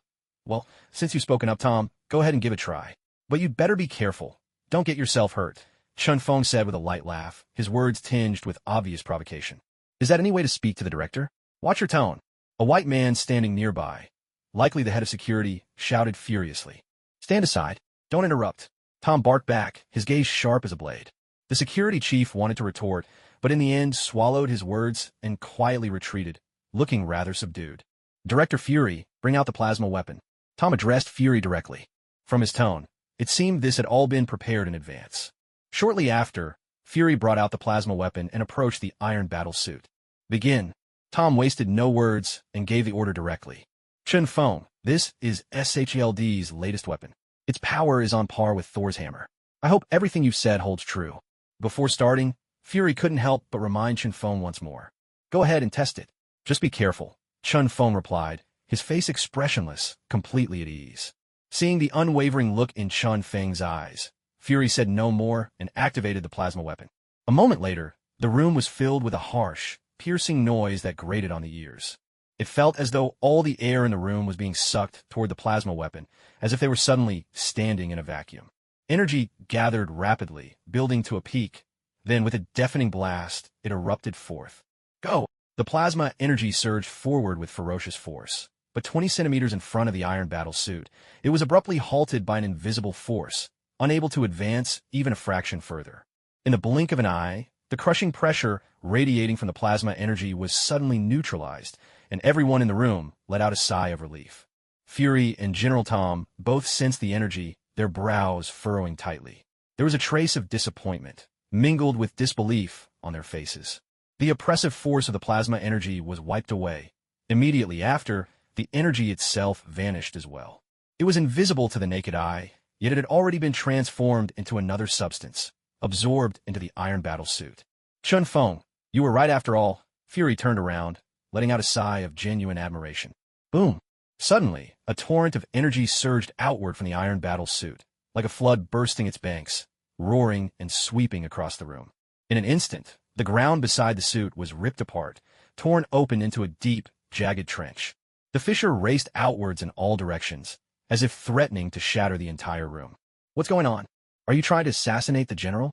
Well, since you've spoken up, Tom, go ahead and give it a try. But you'd better be careful. Don't get yourself hurt," Chun Feng said with a light laugh, his words tinged with obvious provocation. "Is that any way to speak to the director? Watch your tone." A white man standing nearby, likely the head of security, shouted furiously. "Stand aside. Don't interrupt." Tom barked back, his gaze sharp as a blade. The security chief wanted to retort, but in the end swallowed his words and quietly retreated, looking rather subdued. "Director Fury, bring out the plasma weapon." Tom addressed Fury directly. From his tone, it seemed this had all been prepared in advance. Shortly after, Fury brought out the plasma weapon and approached the iron battle suit. "Begin." Tom wasted no words and gave the order directly. "Chun Feng, this is SHLD's latest weapon. Its power is on par with Thor's hammer. I hope everything you've said holds true." Before starting, Fury couldn't help but remind Chun Feng once more. "Go ahead and test it. Just be careful," Chun Feng replied, his face expressionless, completely at ease. Seeing the unwavering look in Chun Feng's eyes, Fury said no more and activated the plasma weapon. A moment later, the room was filled with a harsh, piercing noise that grated on the ears. It felt as though all the air in the room was being sucked toward the plasma weapon, as if they were suddenly standing in a vacuum. Energy gathered rapidly, building to a peak. Then, with a deafening blast, it erupted forth. "Go!" The plasma energy surged forward with ferocious force. But 20 centimeters in front of the iron battle suit, it was abruptly halted by an invisible force, unable to advance even a fraction further. In the blink of an eye, the crushing pressure radiating from the plasma energy was suddenly neutralized, and everyone in the room let out a sigh of relief. Fury and General Tom both sensed the energy, their brows furrowing tightly. There was a trace of disappointment, mingled with disbelief, on their faces. The oppressive force of the plasma energy was wiped away. Immediately after, the energy itself vanished as well. It was invisible to the naked eye, yet it had already been transformed into another substance, absorbed into the iron battle suit. Chun Feng, you were right after all. Fury turned around, letting out a sigh of genuine admiration. Boom! Suddenly, a torrent of energy surged outward from the iron battle suit, like a flood bursting its banks, roaring and sweeping across the room. In an instant, the ground beside the suit was ripped apart, torn open into a deep, jagged trench. The fissure raced outwards in all directions, as if threatening to shatter the entire room. What's going on? Are you trying to assassinate the general?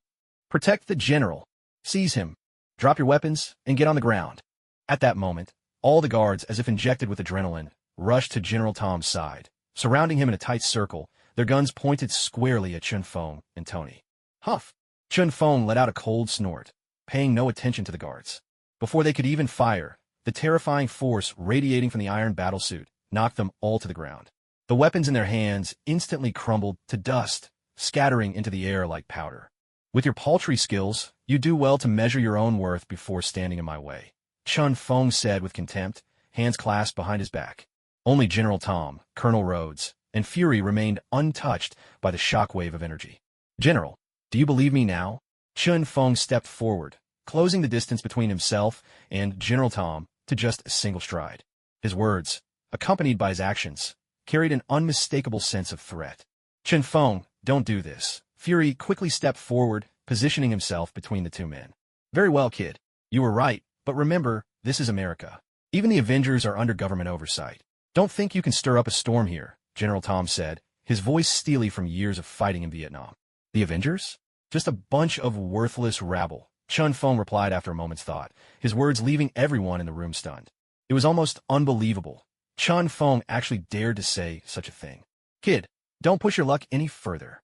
Protect the general. Seize him. Drop your weapons and get on the ground. At that moment, all the guards, as if injected with adrenaline, rushed to General Tom's side, surrounding him in a tight circle, their guns pointed squarely at Chun Feng and Tony. Huff! Chun Feng let out a cold snort, paying no attention to the guards. Before they could even fire, the terrifying force radiating from the iron battlesuit knocked them all to the ground. The weapons in their hands instantly crumbled to dust, scattering into the air like powder. With your paltry skills, you do well to measure your own worth before standing in my way, Chun Feng said with contempt, hands clasped behind his back. Only General Tom, Colonel Rhodes, and Fury remained untouched by the shockwave of energy. General, do you believe me now? Chun Feng stepped forward, closing the distance between himself and General Tom to just a single stride. His words, accompanied by his actions, carried an unmistakable sense of threat. Chun Feng, don't do this. Fury quickly stepped forward, positioning himself between the two men. Very well, kid. You were right, but remember, this is America. Even the Avengers are under government oversight. Don't think you can stir up a storm here, General Tom said, his voice steely from years of fighting in Vietnam. The Avengers? Just a bunch of worthless rabble, Chun Feng replied after a moment's thought, his words leaving everyone in the room stunned. It was almost unbelievable. Chun Feng actually dared to say such a thing. Kid, don't push your luck any further.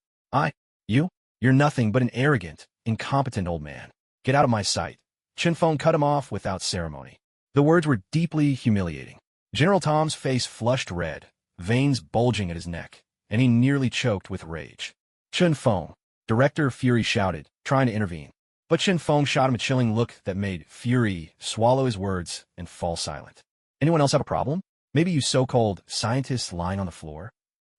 You're nothing but an arrogant, incompetent old man. Get out of my sight. Chun Feng cut him off without ceremony. The words were deeply humiliating. General Tom's face flushed red, veins bulging at his neck, and he nearly choked with rage. Chun Feng, Director Fury shouted, trying to intervene. But Chun Feng shot him a chilling look that made Fury swallow his words and fall silent. Anyone else have a problem? Maybe you so-called scientists lying on the floor?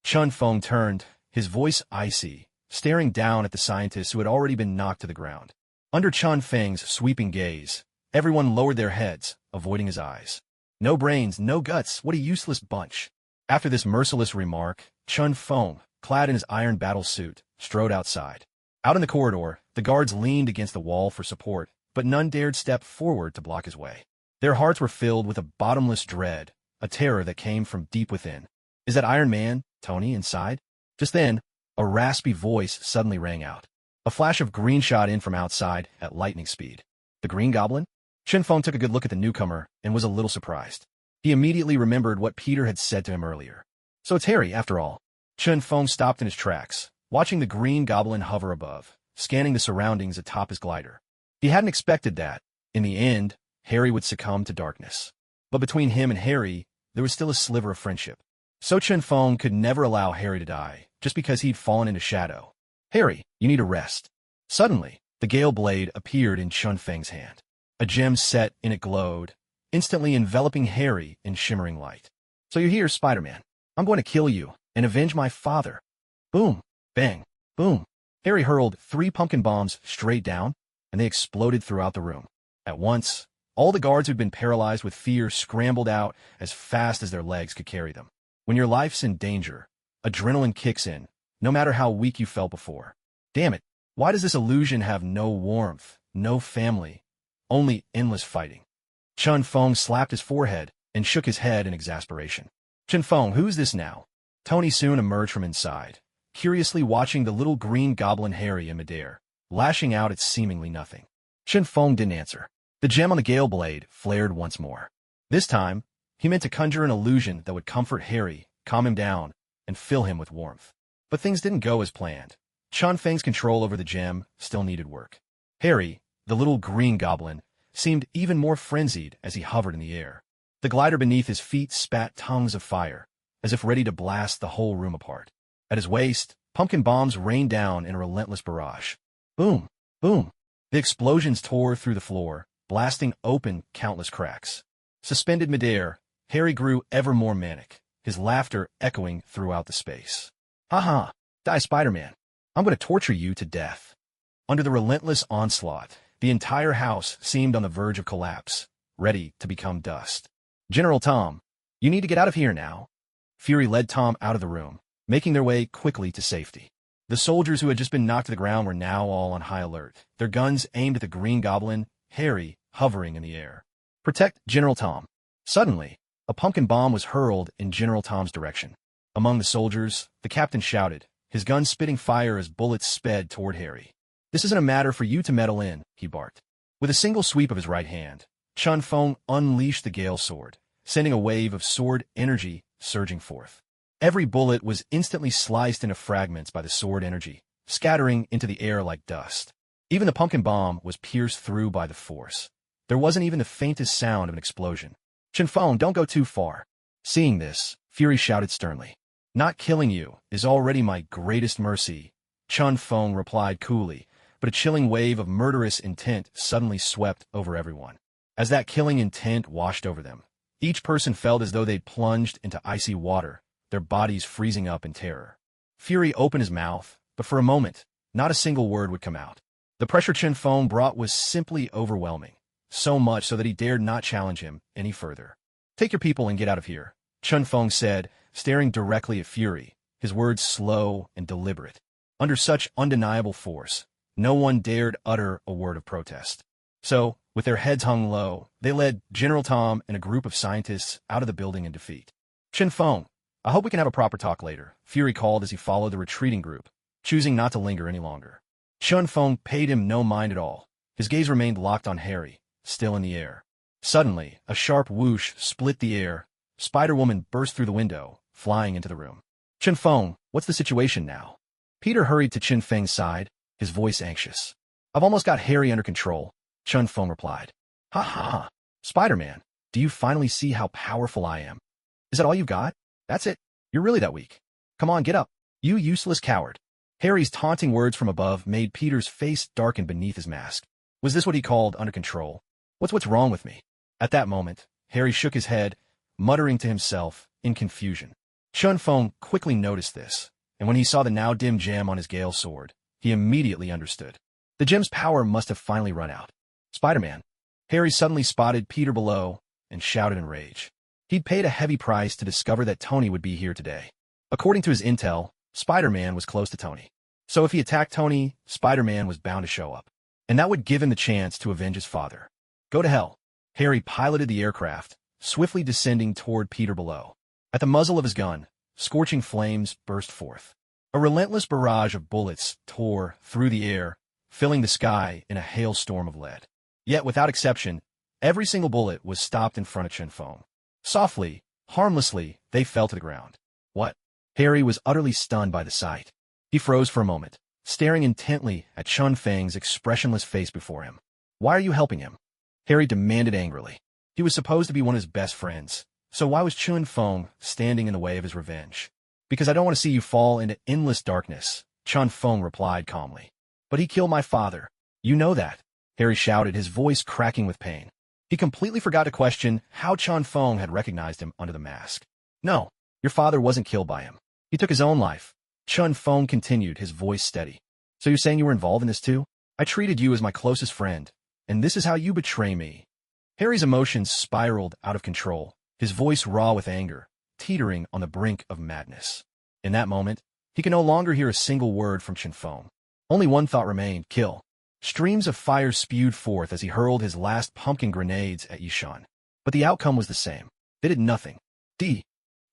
Chun Feng turned, his voice icy, staring down at the scientists who had already been knocked to the ground. Under Chun Feng's sweeping gaze, everyone lowered their heads, avoiding his eyes. No brains, no guts, what a useless bunch. After this merciless remark, Chun Feng, clad in his iron battle suit, strode outside. Out in the corridor, the guards leaned against the wall for support, but none dared step forward to block his way. Their hearts were filled with a bottomless dread, a terror that came from deep within. Is that Iron Man, Tony, inside? Just then, a raspy voice suddenly rang out. A flash of green shot in from outside at lightning speed. The Green Goblin? Chun Feng took a good look at the newcomer and was a little surprised. He immediately remembered what Peter had said to him earlier. So it's Harry, after all. Chun Feng stopped in his tracks, watching the Green Goblin hover above, scanning the surroundings atop his glider. He hadn't expected that, in the end, Harry would succumb to darkness. But between him and Harry, there was still a sliver of friendship. So Chun Feng could never allow Harry to die, just because he'd fallen into shadow. Harry, you need a rest. Suddenly, the Gale Blade appeared in Chun Feng's hand. A gem set in it glowed, instantly enveloping Harry in shimmering light. So you're here, Spider-Man. I'm going to kill you and avenge my father. Boom, bang, boom. Harry hurled 3 pumpkin bombs straight down, and they exploded throughout the room. At once, all the guards who'd been paralyzed with fear scrambled out as fast as their legs could carry them. When your life's in danger, adrenaline kicks in, no matter how weak you felt before. Damn it, why does this illusion have no warmth, no family, only endless fighting? Chun Feng slapped his forehead and shook his head in exasperation. Chun Feng, who's this now? Tony soon emerged from inside, curiously watching the little green goblin Harry in midair, lashing out at seemingly nothing. Chun Feng didn't answer. The gem on the Gale Blade flared once more. This time, he meant to conjure an illusion that would comfort Harry, calm him down, and fill him with warmth. But things didn't go as planned. Chun Feng's control over the gem still needed work. Harry, the little green goblin, seemed even more frenzied as he hovered in the air. The glider beneath his feet spat tongues of fire, as if ready to blast the whole room apart. At his waist, pumpkin bombs rained down in a relentless barrage. Boom! Boom! The explosions tore through the floor, blasting open countless cracks. Suspended midair, Harry grew ever more manic, his laughter echoing throughout the space. Ha ha! Die, Spider-Man! I'm going to torture you to death. Under the relentless onslaught, the entire house seemed on the verge of collapse, ready to become dust. General Tom, you need to get out of here now. Fury led Tom out of the room, making their way quickly to safety. The soldiers who had just been knocked to the ground were now all on high alert, their guns aimed at the Green Goblin, Harry hovering in the air. Protect General Tom. Suddenly, a pumpkin bomb was hurled in General Tom's direction. Among the soldiers, the captain shouted, his gun spitting fire as bullets sped toward Harry. This isn't a matter for you to meddle in, he barked. With a single sweep of his right hand, Chun Feng unleashed the Gale Sword, sending a wave of sword energy surging forth. Every bullet was instantly sliced into fragments by the sword energy, scattering into the air like dust. Even the pumpkin bomb was pierced through by the force. There wasn't even the faintest sound of an explosion. Chun Feng, don't go too far. Seeing this, Fury shouted sternly. Not killing you is already my greatest mercy, Chun Feng replied coolly, but a chilling wave of murderous intent suddenly swept over everyone. As that killing intent washed over them, each person felt as though they'd plunged into icy water, their bodies freezing up in terror. Fury opened his mouth, but for a moment, not a single word would come out. The pressure Chun Feng brought was simply overwhelming, so much so that he dared not challenge him any further. Take your people and get out of here, Chun Feng said, staring directly at Fury, his words slow and deliberate. Under such undeniable force, no one dared utter a word of protest. So, with their heads hung low, they led General Tom and a group of scientists out of the building in defeat. Chun Feng, I hope we can have a proper talk later, Fury called as he followed the retreating group, choosing not to linger any longer. Chun Feng paid him no mind at all. His gaze remained locked on Harry, still in the air. Suddenly, a sharp whoosh split the air. Spider-Woman burst through the window, flying into the room. Chun Feng, what's the situation now? Peter hurried to Chun Feng's side, his voice anxious. I've almost got Harry under control, Chun Feng replied. Ha ha! Spider-Man, do you finally see how powerful I am? Is that all you've got? That's it? You're really that weak? Come on, get up, you useless coward. Harry's taunting words from above made Peter's face darken beneath his mask. Was this what he called under control? What's wrong with me? At that moment, Harry shook his head, muttering to himself, in confusion. Chun Feng quickly noticed this, and when he saw the now-dim gem on his Gale Sword, he immediately understood. The gem's power must have finally run out. Spider-Man. Harry suddenly spotted Peter below and shouted in rage. He'd paid a heavy price to discover that Tony would be here today. According to his intel, Spider-Man was close to Tony. So if he attacked Tony, Spider-Man was bound to show up. And that would give him the chance to avenge his father. Go to hell. Harry piloted the aircraft, swiftly descending toward Peter below. At the muzzle of his gun, scorching flames burst forth. A relentless barrage of bullets tore through the air, filling the sky in a hailstorm of lead. Yet, without exception, every single bullet was stopped in front of Chun Feng. Softly, harmlessly, they fell to the ground. What? Harry was utterly stunned by the sight. He froze for a moment, staring intently at Chun Feng's expressionless face before him. Why are you helping him? Harry demanded angrily. He was supposed to be one of his best friends, so why was Chun Feng standing in the way of his revenge? Because I don't want to see you fall into endless darkness, Chun Feng replied calmly. But he killed my father. You know that, Harry shouted, his voice cracking with pain. He completely forgot to question how Chun Feng had recognized him under the mask. No, your father wasn't killed by him. He took his own life. Chun Feng continued, his voice steady. So you're saying you were involved in this too? I treated you as my closest friend, and this is how you betray me. Harry's emotions spiraled out of control, his voice raw with anger, teetering on the brink of madness. In that moment, he could no longer hear a single word from Chun Feng. Only one thought remained, kill. Streams of fire spewed forth as he hurled his last pumpkin grenades at Yishan. But the outcome was the same. They did nothing.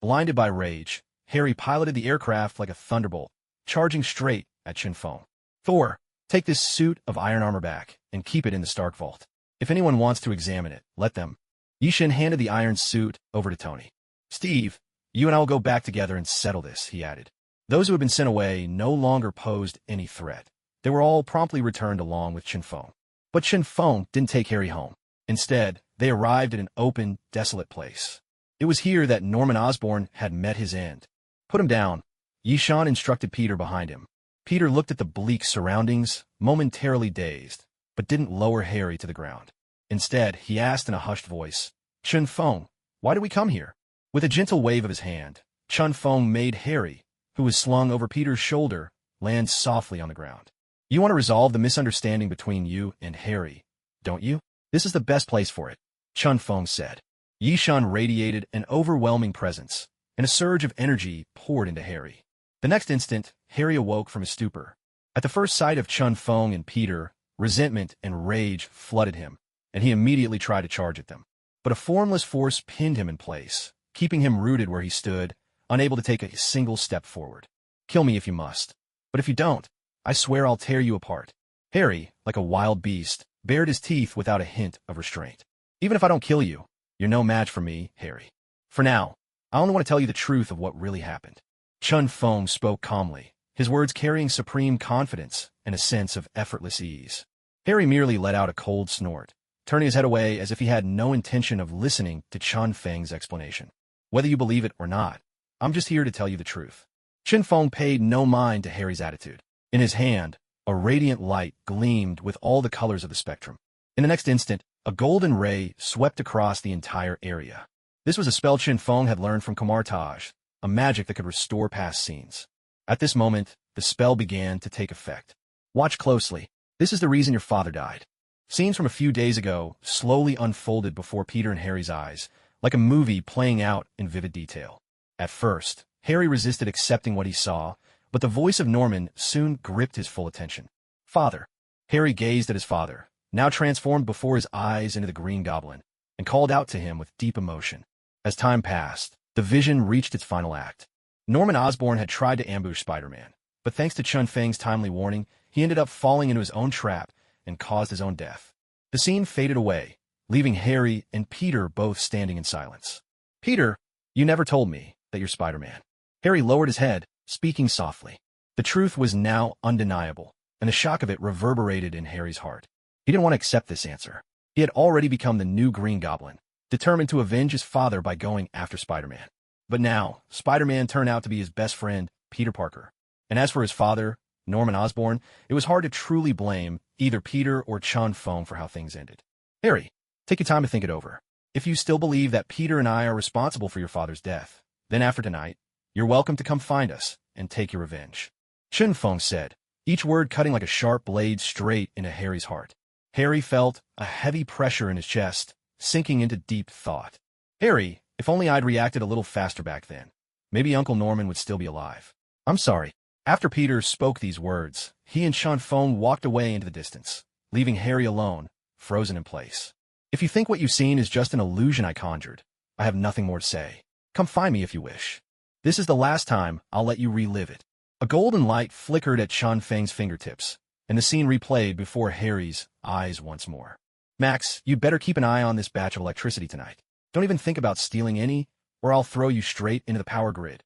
Blinded by rage, Harry piloted the aircraft like a thunderbolt, charging straight at Chun Feng. Thor, take this suit of iron armor back and keep it in the Stark Vault. If anyone wants to examine it, let them. Yishin handed the iron suit over to Tony. Steve, you and I will go back together and settle this, he added. Those who had been sent away no longer posed any threat. They were all promptly returned along with Chun Feng. But Chen Feng didn't take Harry home. Instead, they arrived at an open, desolate place. It was here that Norman Osborn had met his end. Put him down, Yishan instructed Peter behind him. Peter looked at the bleak surroundings, momentarily dazed, but didn't lower Harry to the ground. Instead, he asked in a hushed voice, Chen Feng, why did we come here? With a gentle wave of his hand, Chen Feng made Harry, who was slung over Peter's shoulder, land softly on the ground. You want to resolve the misunderstanding between you and Harry, don't you? This is the best place for it, Chen Feng said. Yishan radiated an overwhelming presence, and a surge of energy poured into Harry. The next instant, Harry awoke from his stupor. At the first sight of Chen Feng and Peter, resentment and rage flooded him, and he immediately tried to charge at them. But a formless force pinned him in place, keeping him rooted where he stood, unable to take a single step forward. Kill me if you must. But if you don't, I swear I'll tear you apart. Harry, like a wild beast, bared his teeth without a hint of restraint. Even if I don't kill you, you're no match for me, Harry. For now, I only want to tell you the truth of what really happened. Chen Feng spoke calmly, his words carrying supreme confidence and a sense of effortless ease. Harry merely let out a cold snort, turning his head away as if he had no intention of listening to Chen Feng's explanation. Whether you believe it or not, I'm just here to tell you the truth. Chen Feng paid no mind to Harry's attitude. In his hand, a radiant light gleamed with all the colors of the spectrum. In the next instant, a golden ray swept across the entire area. This was a spell Chen Feng had learned from Kamartaj, a magic that could restore past scenes. At this moment, the spell began to take effect. Watch closely. This is the reason your father died. Scenes from a few days ago slowly unfolded before Peter and Harry's eyes, like a movie playing out in vivid detail. At first, Harry resisted accepting what he saw, but the voice of Norman soon gripped his full attention. Father. Harry gazed at his father, now transformed before his eyes into the Green Goblin, and called out to him with deep emotion. As time passed, the vision reached its final act. Norman Osborn had tried to ambush Spider-Man, but thanks to Chen Feng's timely warning, he ended up falling into his own trap and caused his own death. The scene faded away, leaving Harry and Peter both standing in silence. Peter, you never told me that you're Spider-Man. Harry lowered his head, speaking softly. The truth was now undeniable, and the shock of it reverberated in Harry's heart. He didn't want to accept this answer. He had already become the new Green Goblin, determined to avenge his father by going after Spider-Man. But now, Spider-Man turned out to be his best friend, Peter Parker. And as for his father, Norman Osborn, it was hard to truly blame either Peter or Chen Feng for how things ended. Harry, take your time to think it over. If you still believe that Peter and I are responsible for your father's death, then after tonight, you're welcome to come find us and take your revenge. Chen Feng said, each word cutting like a sharp blade straight into Harry's heart. Harry felt a heavy pressure in his chest, sinking into deep thought. Harry, if only I'd reacted a little faster back then. Maybe Uncle Norman would still be alive. I'm sorry. After Peter spoke these words, he and Chen Feng walked away into the distance, leaving Harry alone, frozen in place. If you think what you've seen is just an illusion I conjured, I have nothing more to say. Come find me if you wish. This is the last time I'll let you relive it. A golden light flickered at Chen Feng's fingertips, and the scene replayed before Harry's eyes once more. Max, you'd better keep an eye on this batch of electricity tonight. Don't even think about stealing any, or I'll throw you straight into the power grid.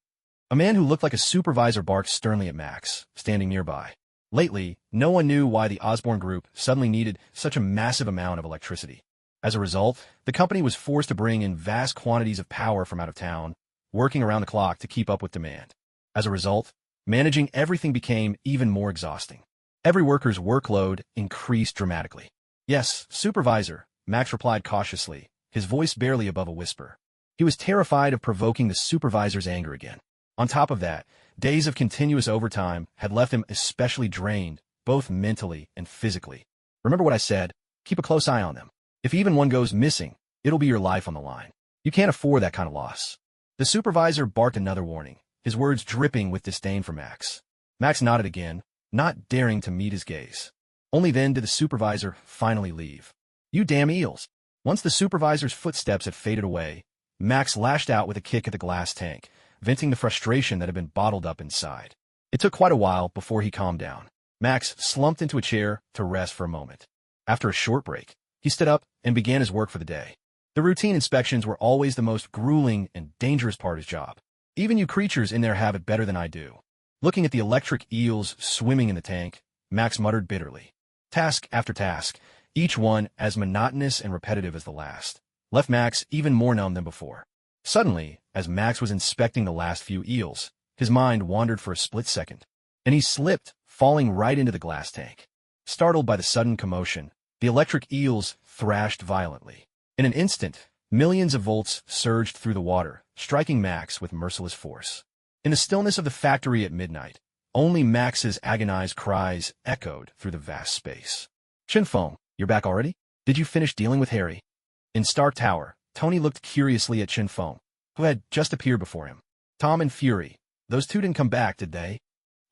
A man who looked like a supervisor barked sternly at Max, standing nearby. Lately, no one knew why the Osborn Group suddenly needed such a massive amount of electricity. As a result, the company was forced to bring in vast quantities of power from out of town, working around the clock to keep up with demand. As a result, managing everything became even more exhausting. Every worker's workload increased dramatically. Yes, supervisor, Max replied cautiously, his voice barely above a whisper. He was terrified of provoking the supervisor's anger again. On top of that, days of continuous overtime had left him especially drained, both mentally and physically. Remember what I said? Keep a close eye on them. If even one goes missing, it'll be your life on the line. You can't afford that kind of loss. The supervisor barked another warning, his words dripping with disdain for Max. Max nodded again, not daring to meet his gaze. Only then did the supervisor finally leave. You damn eels. Once the supervisor's footsteps had faded away, Max lashed out with a kick at the glass tank, venting the frustration that had been bottled up inside. It took quite a while before he calmed down. Max slumped into a chair to rest for a moment. After a short break, he stood up and began his work for the day. The routine inspections were always the most grueling and dangerous part of his job. Even you creatures in there have it better than I do. Looking at the electric eels swimming in the tank, Max muttered bitterly. Task after task, each one as monotonous and repetitive as the last, left Max even more numb than before. Suddenly, as Max was inspecting the last few eels, his mind wandered for a split second, and he slipped, falling right into the glass tank. Startled by the sudden commotion, the electric eels thrashed violently. In an instant, millions of volts surged through the water, striking Max with merciless force. In the stillness of the factory at midnight, only Max's agonized cries echoed through the vast space. Chinfeng, you're back already? Did you finish dealing with Harry? In Stark Tower, Tony looked curiously at Chinfeng, who had just appeared before him. Tom and Fury, those two didn't come back, did they?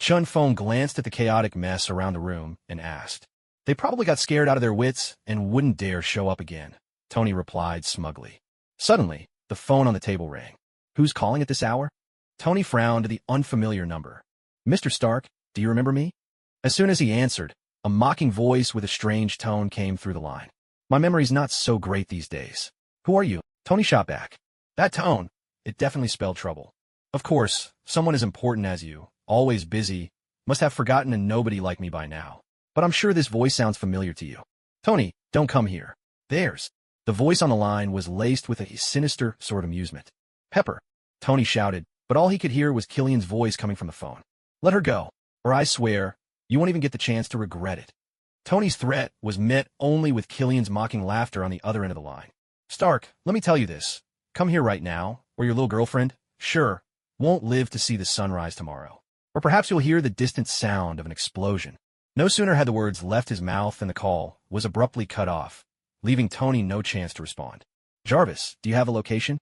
Chinfeng glanced at the chaotic mess around the room and asked. They probably got scared out of their wits and wouldn't dare show up again, Tony replied smugly. Suddenly, the phone on the table rang. Who's calling at this hour? Tony frowned at the unfamiliar number. Mr. Stark, do you remember me? As soon as he answered, a mocking voice with a strange tone came through the line. My memory's not so great these days. Who are you? Tony shot back. That tone, it definitely spelled trouble. Of course, someone as important as you, always busy, must have forgotten a nobody like me by now. But I'm sure this voice sounds familiar to you. Tony, don't come here. There's. The voice on the line was laced with a sinister sort of amusement. Pepper, Tony shouted, but all he could hear was Killian's voice coming from the phone. Let her go, or I swear, you won't even get the chance to regret it. Tony's threat was met only with Killian's mocking laughter on the other end of the line. Stark, let me tell you this. Come here right now, or your little girlfriend, sure, won't live to see the sunrise tomorrow. Or perhaps you'll hear the distant sound of an explosion. No sooner had the words left his mouth than the call was abruptly cut off, leaving Tony no chance to respond. Jarvis, do you have a location?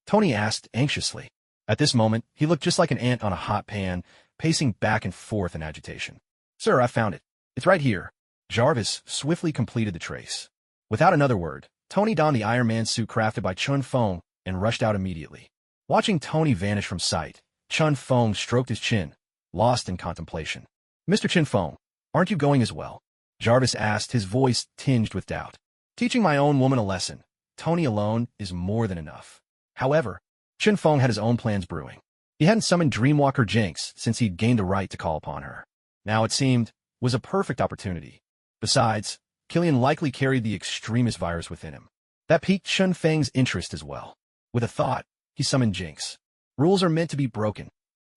Tony asked anxiously. At this moment, he looked just like an ant on a hot pan, pacing back and forth in agitation. Sir, I found it. It's right here. Jarvis swiftly completed the trace. Without another word, Tony donned the Iron Man suit crafted by Chun Feng and rushed out immediately. Watching Tony vanish from sight, Chun Feng stroked his chin, lost in contemplation. Mr. Chin Feng, aren't you going as well? Jarvis asked, his voice tinged with doubt. Teaching my own woman a lesson. Tony alone is more than enough. However, Chin Feng had his own plans brewing. He hadn't summoned Dreamwalker Jinx since he'd gained the right to call upon her. Now, it seemed, was a perfect opportunity. Besides, Killian likely carried the extremist virus within him. That piqued Chun Feng's interest as well. With a thought, he summoned Jinx. Rules are meant to be broken.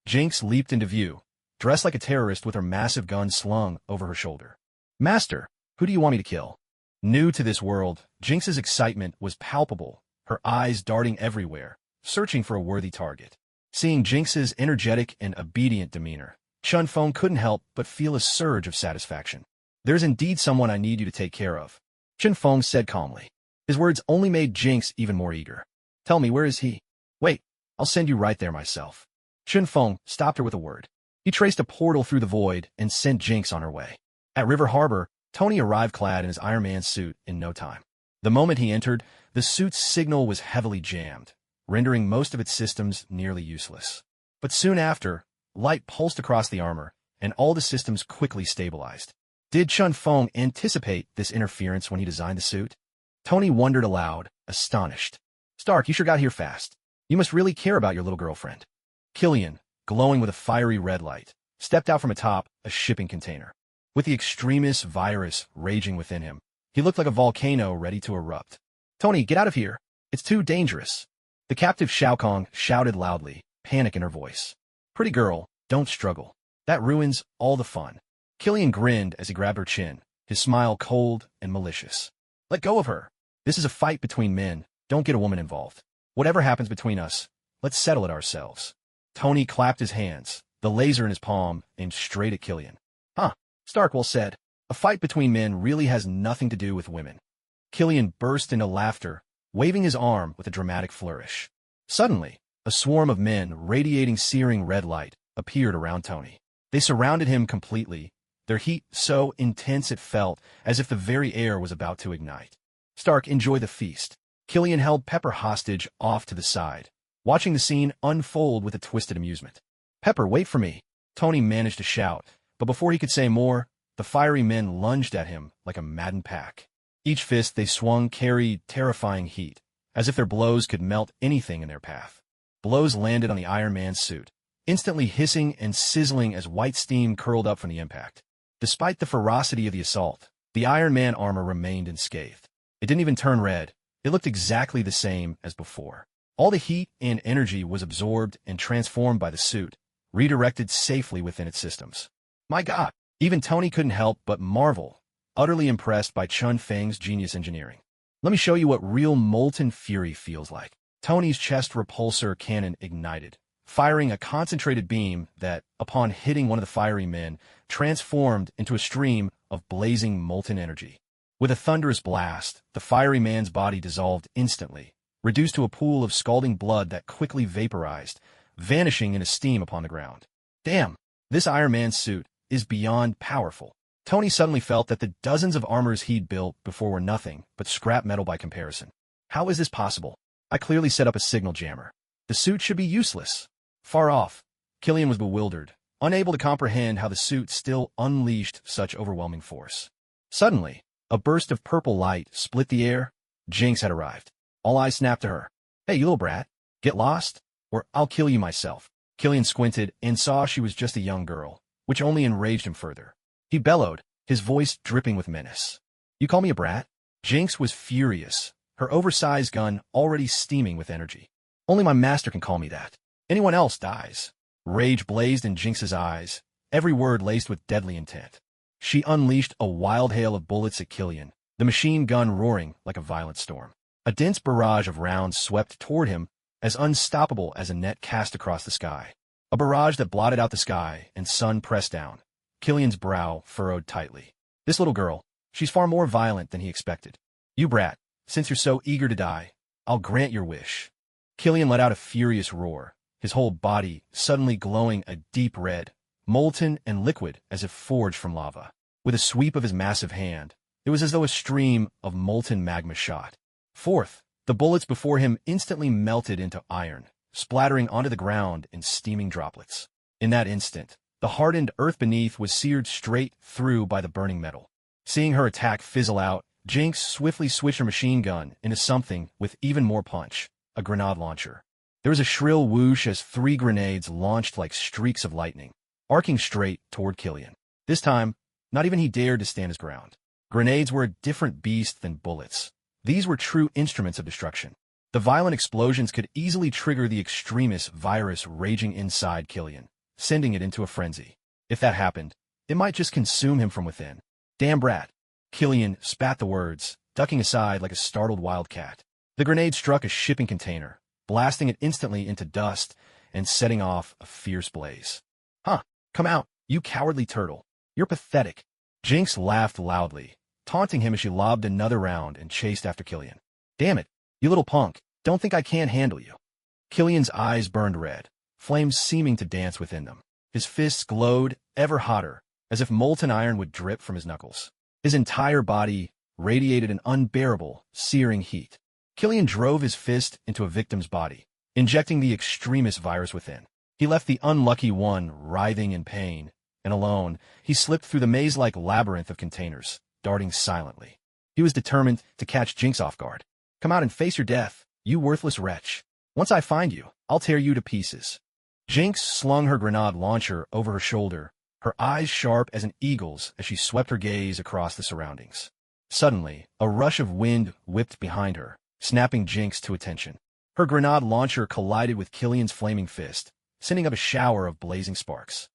Jinx leaped into view, dressed like a terrorist with her massive gun slung over her shoulder. Master, who do you want me to kill? New to this world, Jinx's excitement was palpable, her eyes darting everywhere, searching for a worthy target. Seeing Jinx's energetic and obedient demeanor, Chun Feng couldn't help but feel a surge of satisfaction. There's indeed someone I need you to take care of, Chun Feng said calmly. His words only made Jinx even more eager. Tell me, where is he? Wait, I'll send you right there myself. Chun Feng stopped her with a word. He traced a portal through the void and sent Jinx on her way. At River Harbor, Tony arrived clad in his Iron Man suit in no time. The moment he entered, the suit's signal was heavily jammed, rendering most of its systems nearly useless. But soon after, light pulsed across the armor, and all the systems quickly stabilized. Did Chun Feng anticipate this interference when he designed the suit? Tony wondered aloud, astonished. Stark, you sure got here fast. You must really care about your little girlfriend. Killian, glowing with a fiery red light, stepped out from atop a shipping container. With the extremist virus raging within him, he looked like a volcano ready to erupt. Tony, get out of here. It's too dangerous. The captive Shao Kong shouted loudly, panic in her voice. Pretty girl, don't struggle. That ruins all the fun. Killian grinned as he grabbed her chin, his smile cold and malicious. Let go of her. This is a fight between men. Don't get a woman involved. Whatever happens between us, let's settle it ourselves. Tony clapped his hands, the laser in his palm aimed straight at Killian. Huh, Stark well said. A fight between men really has nothing to do with women. Killian burst into laughter, waving his arm with a dramatic flourish. Suddenly, a swarm of men radiating searing red light appeared around Tony. They surrounded him completely, their heat so intense it felt as if the very air was about to ignite. Stark, enjoy the feast. Killian held Pepper hostage off to the side, watching the scene unfold with a twisted amusement. Pepper, wait for me. Tony managed to shout, but before he could say more, the fiery men lunged at him like a maddened pack. Each fist they swung carried terrifying heat, as if their blows could melt anything in their path. Blows landed on the Iron Man's suit, instantly hissing and sizzling as white steam curled up from the impact. Despite the ferocity of the assault, The Iron Man armor remained unscathed. It didn't even turn red. It looked exactly the same as before. All the heat and energy was absorbed and transformed by the suit, redirected safely within its systems. My God! Even Tony couldn't help but marvel, utterly impressed by Chun Feng's genius engineering. Let me show you what real molten fury feels like. Tony's chest repulsor cannon ignited, firing a concentrated beam that, upon hitting one of the fiery men, transformed into a stream of blazing molten energy. With a thunderous blast, the fiery man's body dissolved instantly, reduced to a pool of scalding blood that quickly vaporized, vanishing in a steam upon the ground. Damn, this Iron Man suit is beyond powerful. Tony suddenly felt that the dozens of armors he'd built before were nothing but scrap metal by comparison. How is this possible? I clearly set up a signal jammer. The suit should be useless. Far off, Killian was bewildered, unable to comprehend how the suit still unleashed such overwhelming force. Suddenly, a burst of purple light split the air. Jinx had arrived. All eyes snapped to her. Hey, you little brat, get lost, or I'll kill you myself. Killian squinted and saw she was just a young girl, which only enraged him further. He bellowed, his voice dripping with menace. You call me a brat? Jinx was furious, her oversized gun already steaming with energy. Only my master can call me that. Anyone else dies. Rage blazed in Jinx's eyes, every word laced with deadly intent. She unleashed a wild hail of bullets at Killian, the machine gun roaring like a violent storm. A dense barrage of rounds swept toward him, as unstoppable as a net cast across the sky. A barrage that blotted out the sky and sun pressed down. Killian's brow furrowed tightly. This little girl, she's far more violent than he expected. You brat, since you're so eager to die, I'll grant your wish. Killian let out a furious roar, his whole body suddenly glowing a deep red, molten and liquid as if forged from lava. With a sweep of his massive hand, it was as though a stream of molten magma shot forth. The bullets before him instantly melted into iron, splattering onto the ground in steaming droplets. In that instant, the hardened earth beneath was seared straight through by the burning metal. Seeing her attack fizzle out, Jinx swiftly switched her machine gun into something with even more punch, a grenade launcher. There was a shrill whoosh as 3 grenades launched like streaks of lightning, arcing straight toward Killian. This time, not even he dared to stand his ground. Grenades were a different beast than bullets. These were true instruments of destruction. The violent explosions could easily trigger the extremist virus raging inside Killian, sending it into a frenzy. If that happened, it might just consume him from within. Damn brat. Killian spat the words, ducking aside like a startled wildcat. The grenade struck a shipping container, blasting it instantly into dust and setting off a fierce blaze. Huh, come out, you cowardly turtle. You're pathetic. Jinx laughed loudly, taunting him as she lobbed another round and chased after Killian. Damn it, you little punk, don't think I can't handle you. Killian's eyes burned red, flames seeming to dance within them. His fists glowed ever hotter, as if molten iron would drip from his knuckles. His entire body radiated an unbearable, searing heat. Killian drove his fist into a victim's body, injecting the extremist virus within. He left the unlucky one writhing in pain, and alone, he slipped through the maze-like labyrinth of containers, darting silently. He was determined to catch Jinx off guard. Come out and face your death, you worthless wretch. Once I find you, I'll tear you to pieces. Jinx slung her grenade launcher over her shoulder, her eyes sharp as an eagle's as she swept her gaze across the surroundings. Suddenly, a rush of wind whipped behind her, snapping Jinx to attention. Her grenade launcher collided with Killian's flaming fist, sending up a shower of blazing sparks.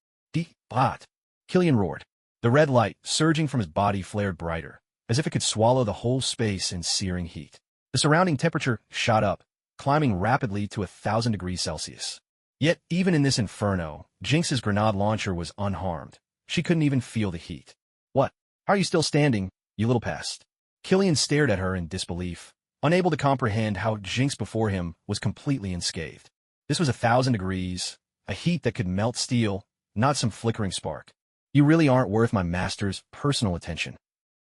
Bot! Killian roared. The red light, surging from his body, flared brighter, as if it could swallow the whole space in searing heat. The surrounding temperature shot up, climbing rapidly to 1,000 degrees Celsius. Yet, even in this inferno, Jinx's grenade launcher was unharmed. She couldn't even feel the heat. What? How are you still standing, you little pest? Killian stared at her in disbelief, unable to comprehend how Jinx before him was completely unscathed. This was 1,000 degrees, a heat that could melt steel, not some flickering spark. You really aren't worth my master's personal attention.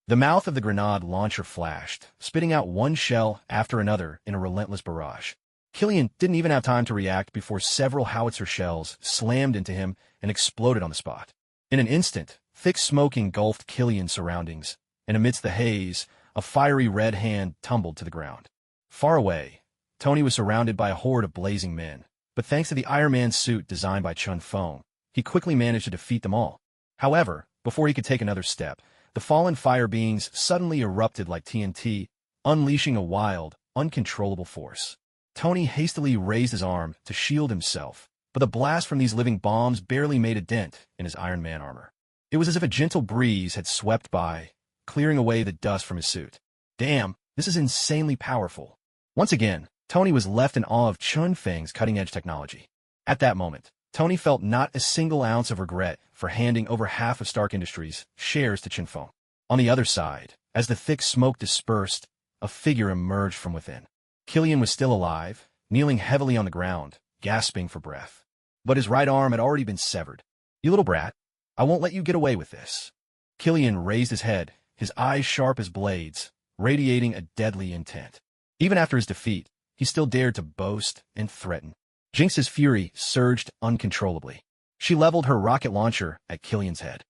The mouth of the grenade launcher flashed, spitting out one shell after another in a relentless barrage. Killian didn't even have time to react before several howitzer shells slammed into him and exploded on the spot. In an instant, thick smoke engulfed Killian's surroundings, and amidst the haze, a fiery red hand tumbled to the ground. Far away, Tony was surrounded by a horde of blazing men, but thanks to the Iron Man suit designed by Chun Feng, he quickly managed to defeat them all. However, before he could take another step, the fallen fire beings suddenly erupted like TNT, unleashing a wild, uncontrollable force. Tony hastily raised his arm to shield himself, but the blast from these living bombs barely made a dent in his Iron Man armor. It was as if a gentle breeze had swept by, clearing away the dust from his suit. Damn, this is insanely powerful. Once again, Tony was left in awe of Chun Feng's cutting-edge technology. At that moment, Tony felt not a single ounce of regret for handing over half of Stark Industries' shares to Chin Feng. On the other side, as the thick smoke dispersed, a figure emerged from within. Killian was still alive, kneeling heavily on the ground, gasping for breath. But his right arm had already been severed. "You little brat, I won't let you get away with this." Killian raised his head, his eyes sharp as blades, radiating a deadly intent. Even after his defeat, he still dared to boast and threaten. Jinx's fury surged uncontrollably. She leveled her rocket launcher at Killian's head.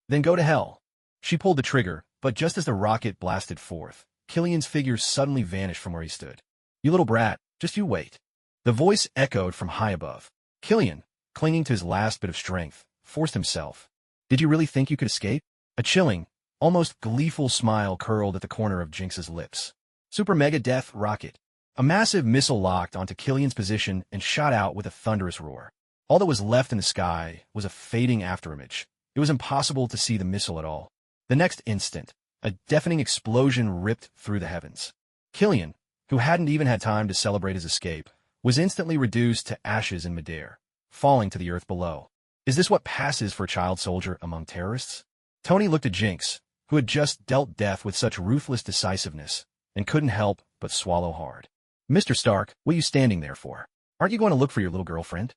"Then go to hell." She pulled the trigger, but just as the rocket blasted forth, Killian's figure suddenly vanished from where he stood. "You little brat, just you wait." The voice echoed from high above. Killian, clinging to his last bit of strength, forced himself. "Did you really think you could escape?" A chilling, almost gleeful smile curled at the corner of Jinx's lips. Super Mega Death Rocket. A massive missile locked onto Killian's position and shot out with a thunderous roar. All that was left in the sky was a fading afterimage. It was impossible to see the missile at all. The next instant, a deafening explosion ripped through the heavens. Killian, who hadn't even had time to celebrate his escape, was instantly reduced to ashes in midair, falling to the earth below. Is this what passes for a child soldier among terrorists? Tony looked at Jinx, who had just dealt death with such ruthless decisiveness, and couldn't help but swallow hard. "Mr. Stark, what are you standing there for? Aren't you going to look for your little girlfriend?"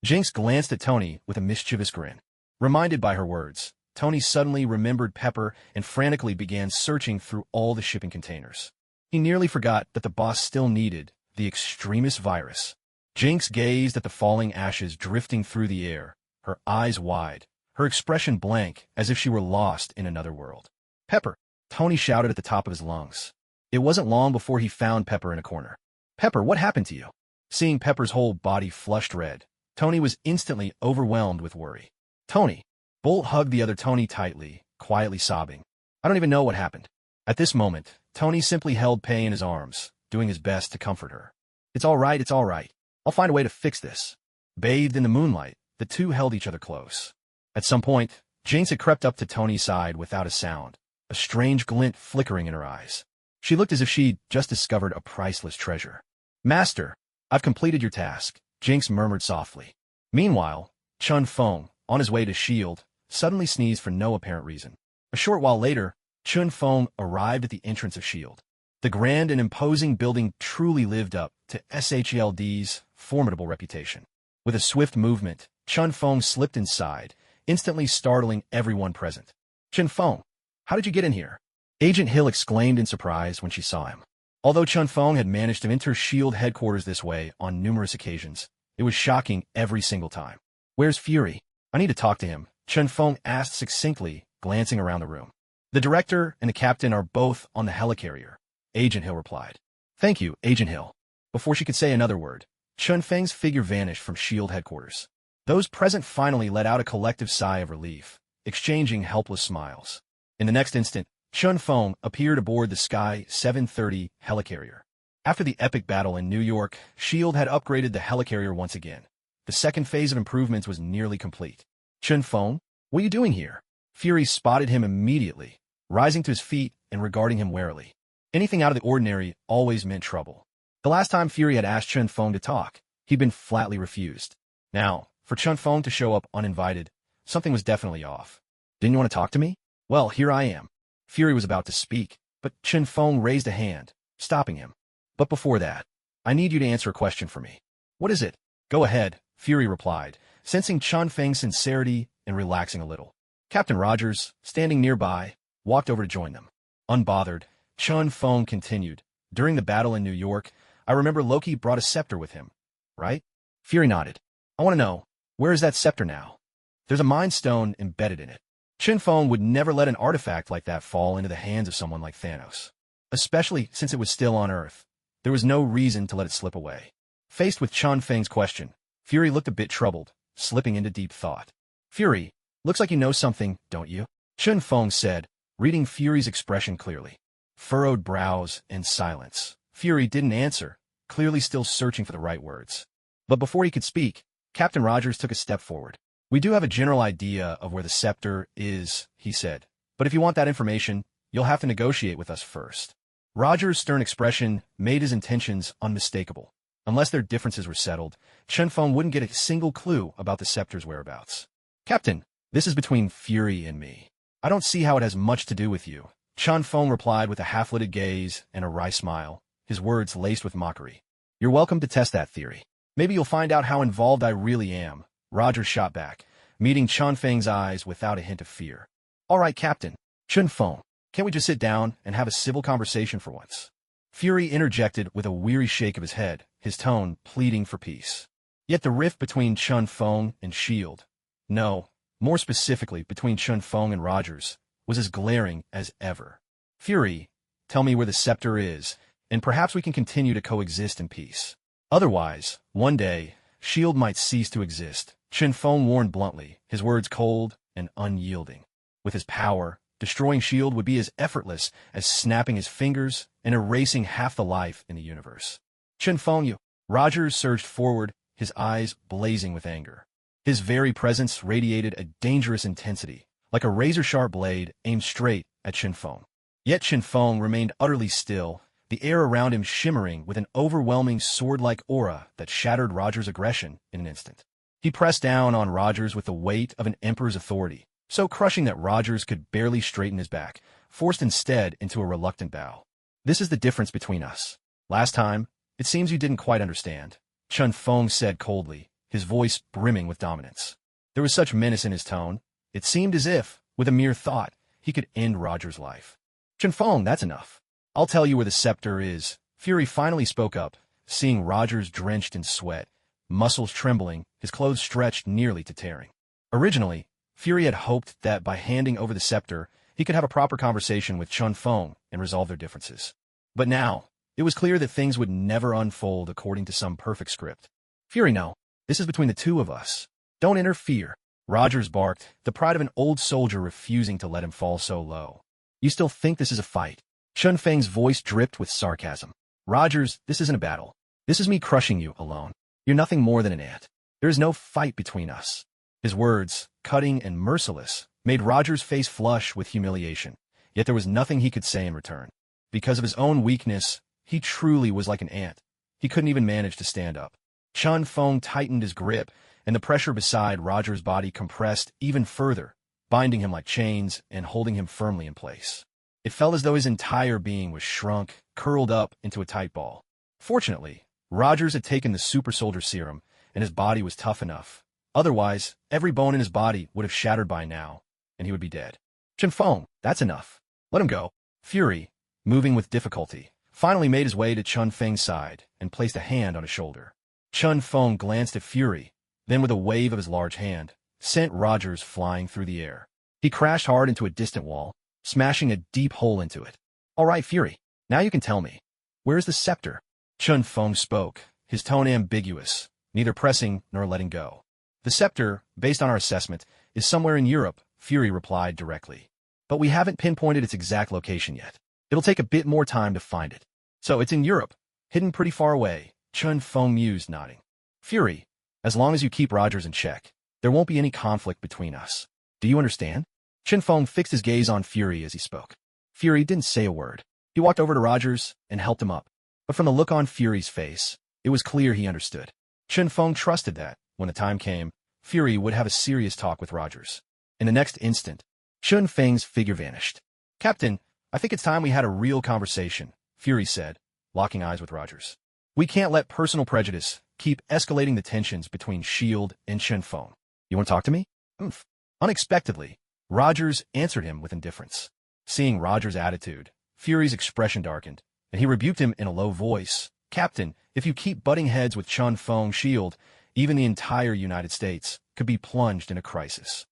Jinx glanced at Tony with a mischievous grin. Reminded by her words, Tony suddenly remembered Pepper and frantically began searching through all the shipping containers. He nearly forgot that the boss still needed the extremist virus. Jinx gazed at the falling ashes drifting through the air, her eyes wide, her expression blank as if she were lost in another world. "Pepper!" Tony shouted at the top of his lungs. It wasn't long before he found Pepper in a corner. "Pepper, what happened to you?" Seeing Pepper's whole body flushed red, Tony was instantly overwhelmed with worry. "Tony!" Bolt hugged the other Tony tightly, quietly sobbing. "I don't even know what happened." At this moment, Tony simply held Pei in his arms, doing his best to comfort her. It's all right. I'll find a way to fix this." Bathed in the moonlight, the two held each other close. At some point, Jinx had crept up to Tony's side without a sound, a strange glint flickering in her eyes. She looked as if she'd just discovered a priceless treasure. "Master, I've completed your task," Jinx murmured softly. Meanwhile, Chun Feng, on his way to S.H.I.E.L.D., suddenly sneezed for no apparent reason. A short while later, Chun Feng arrived at the entrance of S.H.I.E.L.D. The grand and imposing building truly lived up to SHIELD's formidable reputation. With a swift movement, Chun Feng slipped inside, instantly startling everyone present. "Chun Feng, how did you get in here?" Agent Hill exclaimed in surprise when she saw him. Although Chun Feng had managed to enter S.H.I.E.L.D. headquarters this way on numerous occasions, it was shocking every single time. "Where's Fury? I need to talk to him," Chun Feng asked succinctly, glancing around the room. "The director and the captain are both on the helicarrier," Agent Hill replied. "Thank you, Agent Hill." Before she could say another word, Chun Feng's figure vanished from S.H.I.E.L.D. headquarters. Those present finally let out a collective sigh of relief, exchanging helpless smiles. In the next instant, Chun Feng appeared aboard the Sky 730 helicarrier. After the epic battle in New York, S.H.I.E.L.D. had upgraded the helicarrier once again. The second phase of improvements was nearly complete. "Chun Feng, what are you doing here?" Fury spotted him immediately, rising to his feet and regarding him warily. Anything out of the ordinary always meant trouble. The last time Fury had asked Chun Feng to talk, he'd been flatly refused. Now, for Chun Feng to show up uninvited, something was definitely off. "Didn't you want to talk to me? Well, here I am." Fury was about to speak, but Chun Feng raised a hand, stopping him. "But before that, I need you to answer a question for me." "What is it?" "Go ahead," Fury replied, sensing Chun Feng's sincerity and relaxing a little. Captain Rogers, standing nearby, walked over to join them. Unbothered, Chun Feng continued. "During the battle in New York, I remember Loki brought a scepter with him, right?" Fury nodded. "I want to know, where is that scepter now?" "There's a Mind Stone embedded in it." Chun Feng would never let an artifact like that fall into the hands of someone like Thanos. Especially since it was still on Earth. There was no reason to let it slip away. Faced with Chun Feng's question, Fury looked a bit troubled, slipping into deep thought. "Fury, looks like you know something, don't you?" Chun Feng said, reading Fury's expression clearly. Furrowed brows and silence. Fury didn't answer, clearly still searching for the right words. But before he could speak, Captain Rogers took a step forward. "We do have a general idea of where the scepter is," he said. "But if you want that information, you'll have to negotiate with us first." Rogers' stern expression made his intentions unmistakable. Unless their differences were settled, Chen Feng wouldn't get a single clue about the scepter's whereabouts. "Captain, this is between Fury and me. I don't see how it has much to do with you," Chen Feng replied with a half-lidded gaze and a wry smile, his words laced with mockery. "You're welcome to test that theory. Maybe you'll find out how involved I really am," Rogers shot back, meeting Chen Feng's eyes without a hint of fear. "All right, Captain. Chen Feng, can't we just sit down and have a civil conversation for once?" Fury interjected with a weary shake of his head, his tone pleading for peace. Yet the rift between Chen Feng and S.H.I.E.L.D., no, more specifically between Chen Feng and Rogers, was as glaring as ever. "Fury, tell me where the scepter is, and perhaps we can continue to coexist in peace. Otherwise, one day, S.H.I.E.L.D. might cease to exist," Chen Feng warned bluntly, his words cold and unyielding. With his power, destroying S.H.I.E.L.D. would be as effortless as snapping his fingers and erasing half the life in the universe. "Chen Feng, you..." Rogers surged forward, his eyes blazing with anger. His very presence radiated a dangerous intensity, like a razor-sharp blade aimed straight at Chen Feng. Yet Chen Feng remained utterly still, the air around him shimmering with an overwhelming sword-like aura that shattered Rogers' aggression in an instant. He pressed down on Rogers with the weight of an emperor's authority, so crushing that Rogers could barely straighten his back, forced instead into a reluctant bow. "This is the difference between us. Last time, it seems you didn't quite understand," Chen Feng said coldly, his voice brimming with dominance. There was such menace in his tone, it seemed as if, with a mere thought, he could end Rogers' life. "Chen Feng, that's enough. I'll tell you where the scepter is," Fury finally spoke up, seeing Rogers drenched in sweat, muscles trembling, his clothes stretched nearly to tearing. Originally, Fury had hoped that by handing over the scepter, he could have a proper conversation with Chen Feng and resolve their differences. But now, it was clear that things would never unfold according to some perfect script. "Fury, no. This is between the two of us. Don't interfere," Rogers barked, the pride of an old soldier refusing to let him fall so low. "You still think this is a fight?" Chen Feng's voice dripped with sarcasm. "Rogers, this isn't a battle. This is me crushing you alone. You're nothing more than an ant. There is no fight between us." His words, cutting and merciless, made Rogers' face flush with humiliation, yet there was nothing he could say in return. Because of his own weakness, he truly was like an ant. He couldn't even manage to stand up. Chen Feng tightened his grip, and the pressure beside Rogers' body compressed even further, binding him like chains and holding him firmly in place. It felt as though his entire being was shrunk, curled up into a tight ball. Fortunately, Rogers had taken the super soldier serum, and his body was tough enough. Otherwise, every bone in his body would have shattered by now, and he would be dead. "Chen Feng, that's enough. Let him go." Fury, moving with difficulty, finally made his way to Chen Feng's side and placed a hand on his shoulder. Chen Feng glanced at Fury, then with a wave of his large hand, sent Rogers flying through the air. He crashed hard into a distant wall, smashing a deep hole into it. "All right, Fury, now you can tell me. Where's the scepter?" Chen Feng spoke, his tone ambiguous, neither pressing nor letting go. "The scepter, based on our assessment, is somewhere in Europe," Fury replied directly. "But we haven't pinpointed its exact location yet. It'll take a bit more time to find it." "So it's in Europe, hidden pretty far away," Chen Feng mused, nodding. "Fury, as long as you keep Rogers in check, there won't be any conflict between us. Do you understand?" Chen Feng fixed his gaze on Fury as he spoke. Fury didn't say a word. He walked over to Rogers and helped him up. But from the look on Fury's face, it was clear he understood. Chen Feng trusted that, when the time came, Fury would have a serious talk with Rogers. In the next instant, Chen Feng's figure vanished. "Captain, I think it's time we had a real conversation," Fury said, locking eyes with Rogers. "We can't let personal prejudice keep escalating the tensions between S.H.I.E.L.D. and Chen Feng. You want to talk to me?" "Oomph." Unexpectedly, Rogers answered him with indifference. Seeing Rogers' attitude, Fury's expression darkened, and he rebuked him in a low voice. "Captain, if you keep butting heads with Chen Feng, S.H.I.E.L.D., even the entire United States, could be plunged in a crisis.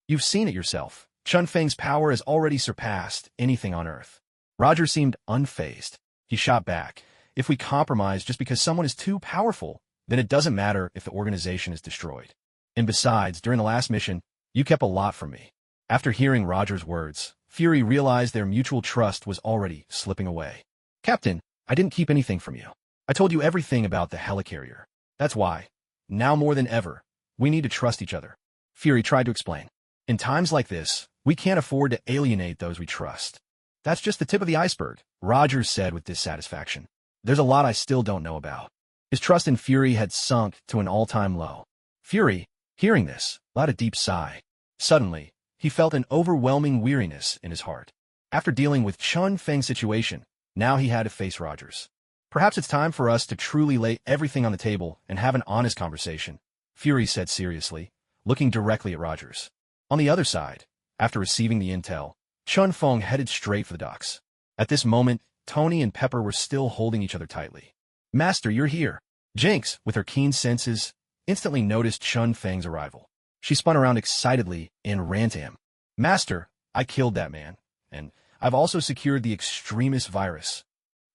You've seen it yourself. Chen Feng's power has already surpassed anything on Earth." Rogers seemed unfazed. He shot back. "If we compromise just because someone is too powerful, then it doesn't matter if the organization is destroyed. And besides, during the last mission, you kept a lot from me." After hearing Rogers' words, Fury realized their mutual trust was already slipping away. Captain, I didn't keep anything from you. I told you everything about the helicarrier. That's why, now more than ever, we need to trust each other. Fury tried to explain. In times like this, we can't afford to alienate those we trust. That's just the tip of the iceberg, Rogers said with dissatisfaction. There's a lot I still don't know about. His trust in Fury had sunk to an all-time low. Fury, hearing this, let a deep sigh. Suddenly, he felt an overwhelming weariness in his heart. After dealing with Chun Feng's situation, now he had to face Rogers. Perhaps it's time for us to truly lay everything on the table and have an honest conversation, Fury said seriously, looking directly at Rogers. On the other side, after receiving the intel, Chun Feng headed straight for the docks. At this moment, Tony and Pepper were still holding each other tightly. Master, you're here. Jinx, with her keen senses, instantly noticed Chun Feng's arrival. She spun around excitedly and ran to him. Master, I killed that man, and I've also secured the extremist virus.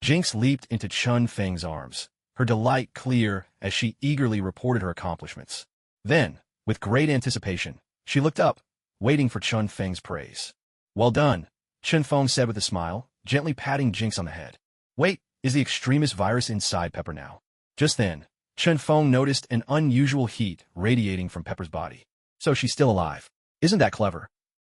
Jinx leaped into Chun Feng's arms, her delight clear as she eagerly reported her accomplishments. Then, with great anticipation, she looked up, waiting for Chun Feng's praise. Well done, Chun Feng said with a smile, gently patting Jinx on the head. Wait, is the extremist virus inside Pepper now? Just then, Chun Feng noticed an unusual heat radiating from Pepper's body. So she's still alive. Isn't that clever?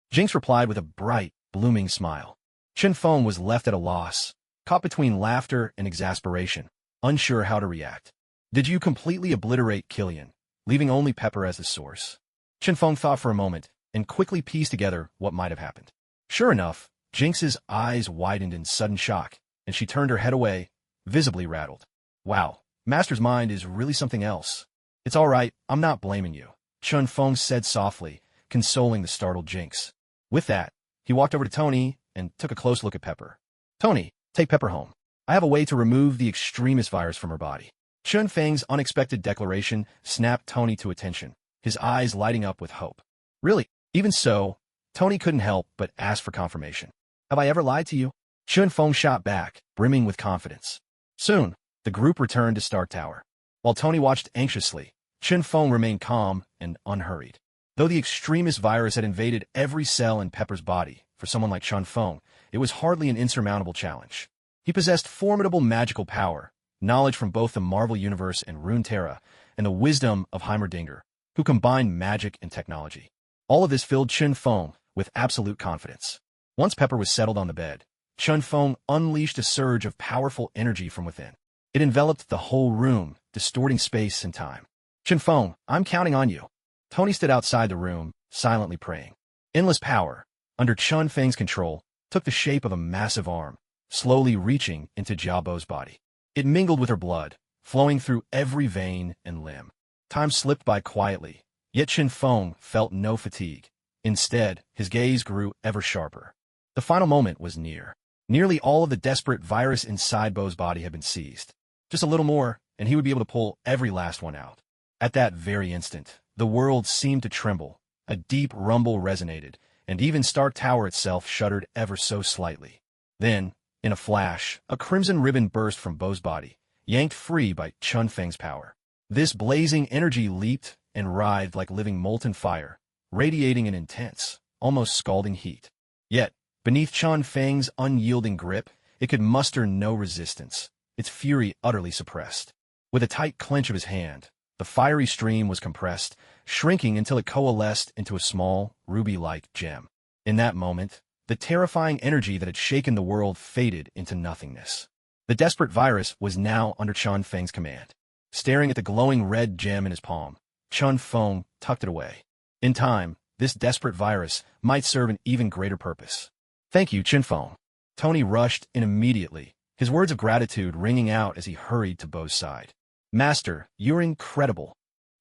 Jinx replied with a bright, blooming smile. Chun Feng was left at a loss, caught between laughter and exasperation, unsure how to react. Did you completely obliterate Killian, leaving only Pepper as the source? Chun Feng thought for a moment, and quickly pieced together what might have happened. Sure enough, Jinx's eyes widened in sudden shock, and she turned her head away, visibly rattled. Wow, Master's mind is really something else. It's all right, I'm not blaming you, Chun Feng said softly, consoling the startled Jinx. With that, he walked over to Tony and took a close look at Pepper. Tony, take Pepper home. I have a way to remove the extremist virus from her body. Chun Feng's unexpected declaration snapped Tony to attention, his eyes lighting up with hope. Really? Even so, Tony couldn't help but ask for confirmation. Have I ever lied to you? Chun Feng shot back, brimming with confidence. Soon, the group returned to Stark Tower. While Tony watched anxiously, Chun Feng remained calm and unhurried. Though the extremist virus had invaded every cell in Pepper's body, for someone like Chun Feng, it was hardly an insurmountable challenge. He possessed formidable magical power, knowledge from both the Marvel Universe and Runeterra, and the wisdom of Heimerdinger, who combined magic and technology. All of this filled Chun Feng with absolute confidence. Once Pepper was settled on the bed, Chun Feng unleashed a surge of powerful energy from within. It enveloped the whole room, distorting space and time. Chun Feng, I'm counting on you. Tony stood outside the room, silently praying. Endless power, under Chun Feng's control, took the shape of a massive arm, slowly reaching into Jiabo's body. It mingled with her blood, flowing through every vein and limb. Time slipped by quietly, yet Chun Feng felt no fatigue. Instead, his gaze grew ever sharper. The final moment was near. Nearly all of the desperate virus inside Bo's body had been seized. Just a little more, and he would be able to pull every last one out. At that very instant, the world seemed to tremble. A deep rumble resonated, and even Stark Tower itself shuddered ever so slightly. Then, in a flash, a crimson ribbon burst from Bo's body, yanked free by Chun Feng's power. This blazing energy leaped and writhed like living molten fire, radiating an intense, almost scalding heat. Yet, beneath Chun Feng's unyielding grip, it could muster no resistance, its fury utterly suppressed. With a tight clench of his hand, the fiery stream was compressed, shrinking until it coalesced into a small, ruby-like gem. In that moment, the terrifying energy that had shaken the world faded into nothingness. The desperate virus was now under Chun Feng's command. Staring at the glowing red gem in his palm, Chun Feng tucked it away. In time, this desperate virus might serve an even greater purpose. Thank you, Chun Feng. Tony rushed in immediately, his words of gratitude ringing out as he hurried to Bo's side. Master, you're incredible.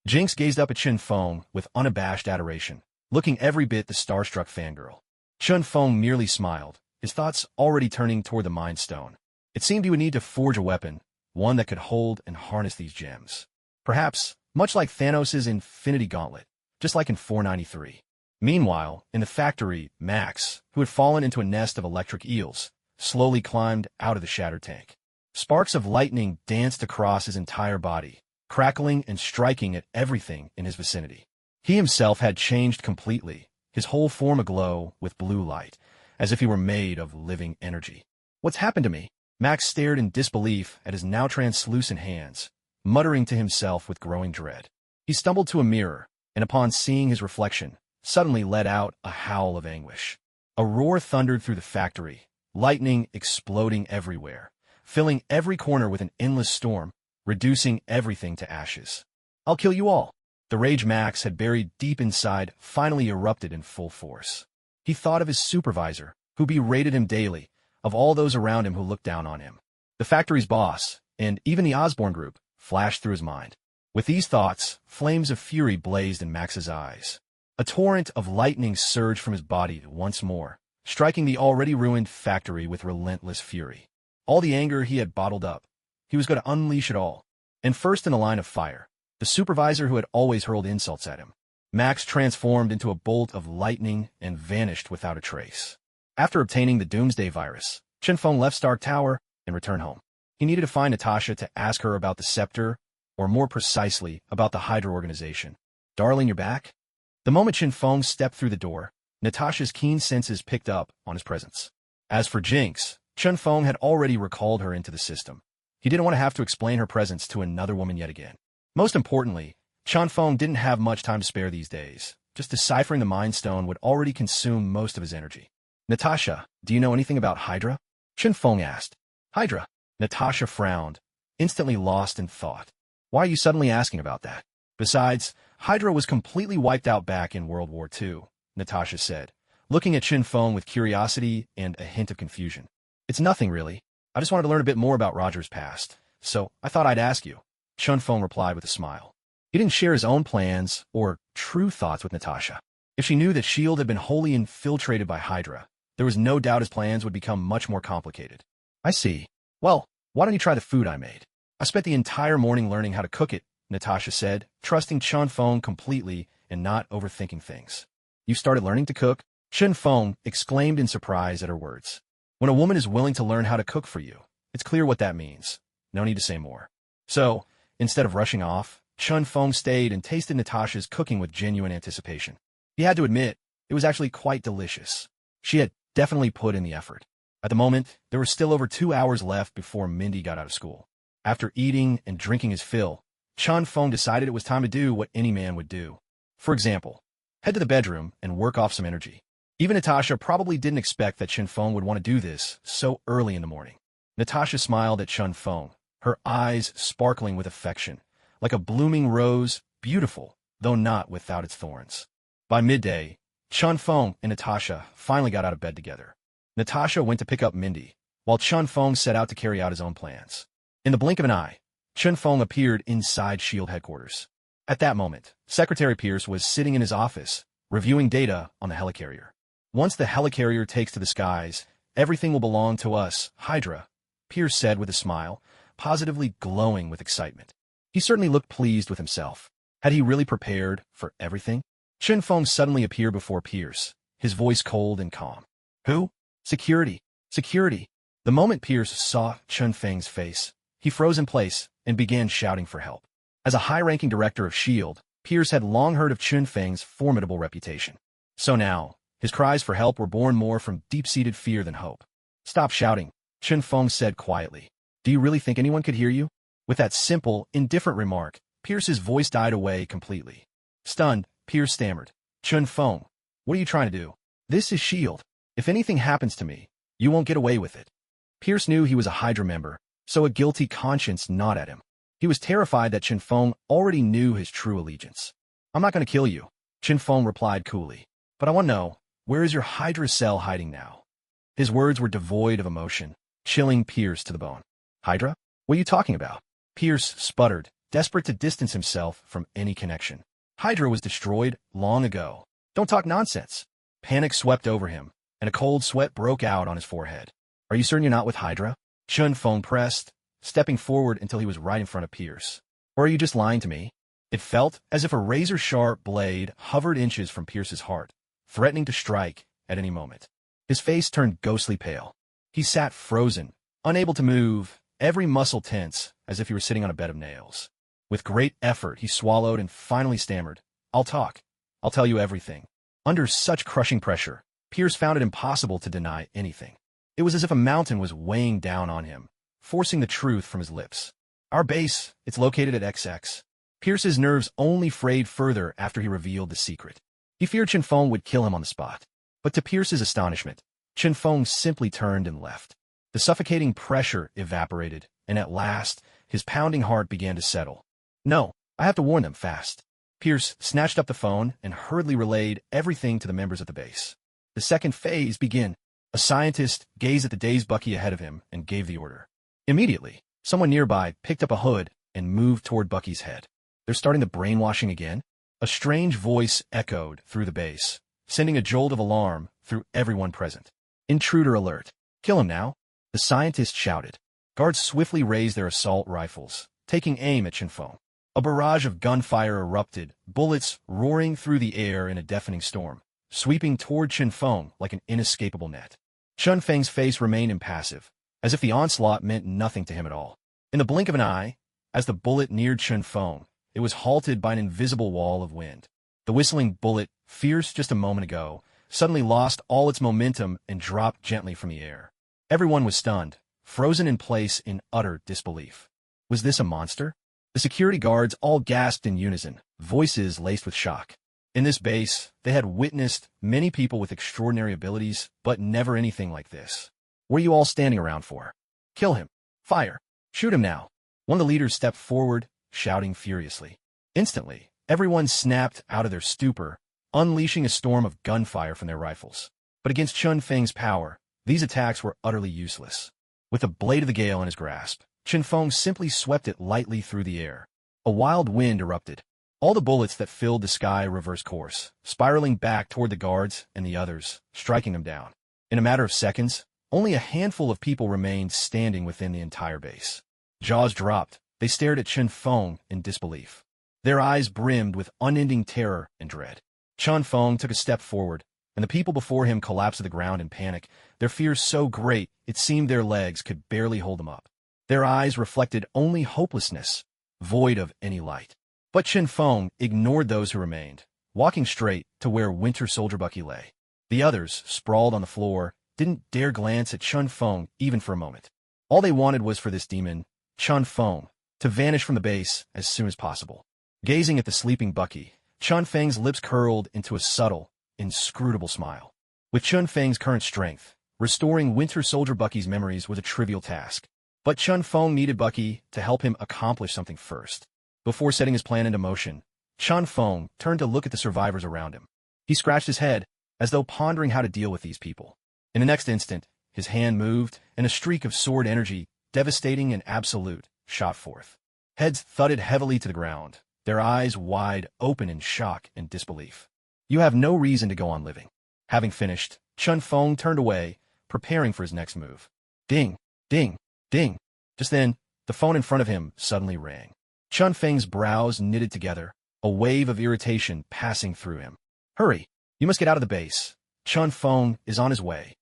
Jinx gazed up at Chun Feng with unabashed adoration, looking every bit the starstruck fangirl. Chun Feng merely smiled, his thoughts already turning toward the Mind Stone. It seemed he would need to forge a weapon, one that could hold and harness these gems. Perhaps, much like Thanos' Infinity Gauntlet, just like in 493. Meanwhile, in the factory, Max, who had fallen into a nest of electric eels, slowly climbed out of the shattered tank. Sparks of lightning danced across his entire body, crackling and striking at everything in his vicinity. He himself had changed completely, his whole form aglow with blue light, as if he were made of living energy. What's happened to me? Max stared in disbelief at his now translucent hands, muttering to himself with growing dread. He stumbled to a mirror, and upon seeing his reflection, suddenly let out a howl of anguish. A roar thundered through the factory, lightning exploding everywhere, filling every corner with an endless storm, reducing everything to ashes. I'll kill you all. The rage Max had buried deep inside finally erupted in full force. He thought of his supervisor, who berated him daily, of all those around him who looked down on him. The factory's boss, and even the Osborne group, flashed through his mind. With these thoughts, flames of fury blazed in Max's eyes. A torrent of lightning surged from his body once more, striking the already ruined factory with relentless fury. All the anger he had bottled up, he was going to unleash it all. And first in the line of fire, the supervisor who had always hurled insults at him. Max transformed into a bolt of lightning and vanished without a trace. After obtaining the Doomsday virus, Chenfeng left Stark Tower and returned home. He needed to find Natasha to ask her about the scepter, or more precisely, about the Hydra organization. Darling, you're back? The moment Chenfeng stepped through the door, Natasha's keen senses picked up on his presence. As for Jinx, Chenfeng had already recalled her into the system. He didn't want to have to explain her presence to another woman yet again. Most importantly, Chenfeng didn't have much time to spare these days. Just deciphering the Mind Stone would already consume most of his energy. Natasha, do you know anything about Hydra? Chenfeng asked. Hydra? Natasha frowned, instantly lost in thought. Why are you suddenly asking about that? Besides, Hydra was completely wiped out back in World War II, Natasha said, looking at Chenfeng with curiosity and a hint of confusion. It's nothing, really. I just wanted to learn a bit more about Roger's past, so I thought I'd ask you. Chenfeng replied with a smile. He didn't share his own plans or true thoughts with Natasha. If she knew that S.H.I.E.L.D. had been wholly infiltrated by Hydra, there was no doubt his plans would become much more complicated. I see. Well, why don't you try the food I made? I spent the entire morning learning how to cook it, Natasha said, trusting Chenfeng completely and not overthinking things. You started learning to cook? Chenfeng exclaimed in surprise at her words. When a woman is willing to learn how to cook for you, it's clear what that means. No need to say more. So, instead of rushing off, Chenfeng stayed and tasted Natasha's cooking with genuine anticipation. He had to admit, it was actually quite delicious. She had definitely put in the effort. At the moment, there were still over 2 hours left before Mindy got out of school. After eating and drinking his fill, Chenfeng decided it was time to do what any man would do. For example, head to the bedroom and work off some energy. Even Natasha probably didn't expect that Chenfeng would want to do this so early in the morning. Natasha smiled at Chenfeng, her eyes sparkling with affection, like a blooming rose, beautiful, though not without its thorns. By midday, Chenfeng and Natasha finally got out of bed together. Natasha went to pick up Mindy, while Chenfeng set out to carry out his own plans. In the blink of an eye, Chenfeng appeared inside S.H.I.E.L.D. headquarters. At that moment, Secretary Pierce was sitting in his office, reviewing data on the helicarrier. Once the helicarrier takes to the skies, everything will belong to us, Hydra, Pierce said with a smile, positively glowing with excitement. He certainly looked pleased with himself. Had he really prepared for everything? Chenfeng suddenly appeared before Pierce, his voice cold and calm. Who? Security. Security. The moment Pierce saw Chenfeng's face, he froze in place and began shouting for help. As a high-ranking director of S.H.I.E.L.D., Pierce had long heard of Chenfeng's formidable reputation. So now, his cries for help were born more from deep-seated fear than hope. Stop shouting, Chenfeng said quietly. Do you really think anyone could hear you? With that simple, indifferent remark, Pierce's voice died away completely. Stunned, Pierce stammered. Chenfeng, what are you trying to do? This is S.H.I.E.L.D. If anything happens to me, you won't get away with it. Pierce knew he was a Hydra member, so a guilty conscience gnawed at him. He was terrified that Chenfeng already knew his true allegiance. I'm not going to kill you, Chenfeng replied coolly. But I want to know, where is your Hydra cell hiding now? His words were devoid of emotion, chilling Pierce to the bone. Hydra? What are you talking about? Pierce sputtered, desperate to distance himself from any connection. Hydra was destroyed long ago. Don't talk nonsense. Panic swept over him, and a cold sweat broke out on his forehead. Are you certain you're not with Hydra? Chenfeng pressed, stepping forward until he was right in front of Pierce. Or are you just lying to me? It felt as if a razor-sharp blade hovered inches from Pierce's heart, threatening to strike at any moment. His face turned ghostly pale. He sat frozen, unable to move, every muscle tense, as if he were sitting on a bed of nails. With great effort, he swallowed and finally stammered, I'll talk. I'll tell you everything. Under such crushing pressure, Pierce found it impossible to deny anything. It was as if a mountain was weighing down on him, forcing the truth from his lips. Our base, it's located at XX. Pierce's nerves only frayed further after he revealed the secret. He feared Chen Feng would kill him on the spot. But to Pierce's astonishment, Chen Feng simply turned and left. The suffocating pressure evaporated, and at last, his pounding heart began to settle. No, I have to warn them fast. Pierce snatched up the phone and hurriedly relayed everything to the members of the base. The second phase began. A scientist gazed at the dazed Bucky ahead of him and gave the order. Immediately, someone nearby picked up a hood and moved toward Bucky's head. They're starting the brainwashing again? A strange voice echoed through the base, sending a jolt of alarm through everyone present. Intruder alert. Kill him now. The scientist shouted. Guards swiftly raised their assault rifles, taking aim at Chen Feng. A barrage of gunfire erupted, bullets roaring through the air in a deafening storm, sweeping toward Chen Feng like an inescapable net. Chen Feng's face remained impassive, as if the onslaught meant nothing to him at all. In the blink of an eye, as the bullet neared Chen Feng, it was halted by an invisible wall of wind. The whistling bullet, fierce just a moment ago, suddenly lost all its momentum and dropped gently from the air. Everyone was stunned, frozen in place in utter disbelief. Was this a monster? The security guards all gasped in unison, voices laced with shock. In this base, they had witnessed many people with extraordinary abilities, but never anything like this. What are you all standing around for? Kill him. Fire. Shoot him now. One of the leaders stepped forward, shouting furiously. Instantly, everyone snapped out of their stupor, unleashing a storm of gunfire from their rifles. But against Chen Feng's power, these attacks were utterly useless. With the blade of the gale in his grasp, Chen Feng simply swept it lightly through the air. A wild wind erupted. All the bullets that filled the sky reversed course, spiraling back toward the guards and the others, striking them down. In a matter of seconds, only a handful of people remained standing within the entire base. Jaws dropped. They stared at Chen Feng in disbelief. Their eyes brimmed with unending terror and dread. Chen Feng took a step forward, and the people before him collapsed to the ground in panic, their fears so great it seemed their legs could barely hold them up. Their eyes reflected only hopelessness, void of any light. But Chen Feng ignored those who remained, walking straight to where Winter Soldier Bucky lay. The others, sprawled on the floor, didn't dare glance at Chen Feng even for a moment. All they wanted was for this demon, Chen Feng, to vanish from the base as soon as possible. Gazing at the sleeping Bucky, Chen Feng's lips curled into a subtle, inscrutable smile. With Chen Feng's current strength, restoring Winter Soldier Bucky's memories was a trivial task. But Chen Feng needed Bucky to help him accomplish something first. Before setting his plan into motion, Chen Feng turned to look at the survivors around him. He scratched his head, as though pondering how to deal with these people. In the next instant, his hand moved, and a streak of sword energy, devastating and absolute, shot forth. Heads thudded heavily to the ground, their eyes wide open in shock and disbelief. You have no reason to go on living. Having finished, Chen Feng turned away, preparing for his next move. Ding, ding, ding. Just then, the phone in front of him suddenly rang. Chen Feng's brows knitted together, a wave of irritation passing through him. Hurry, you must get out of the base. Chen Feng is on his way.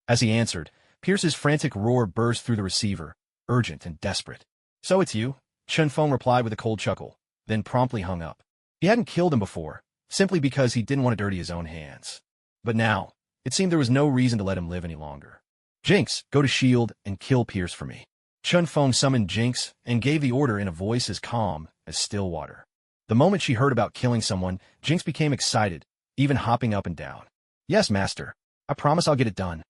As he answered, Pierce's frantic roar burst through the receiver, urgent and desperate. So it's you? Chen Feng replied with a cold chuckle, then promptly hung up. He hadn't killed him before, simply because he didn't want to dirty his own hands. But now, it seemed there was no reason to let him live any longer. Jinx, go to S.H.I.E.L.D. and kill Pierce for me. Chen Feng summoned Jinx and gave the order in a voice as calm as still water. The moment she heard about killing someone, Jinx became excited, even hopping up and down. Yes, master. I promise I'll get it done.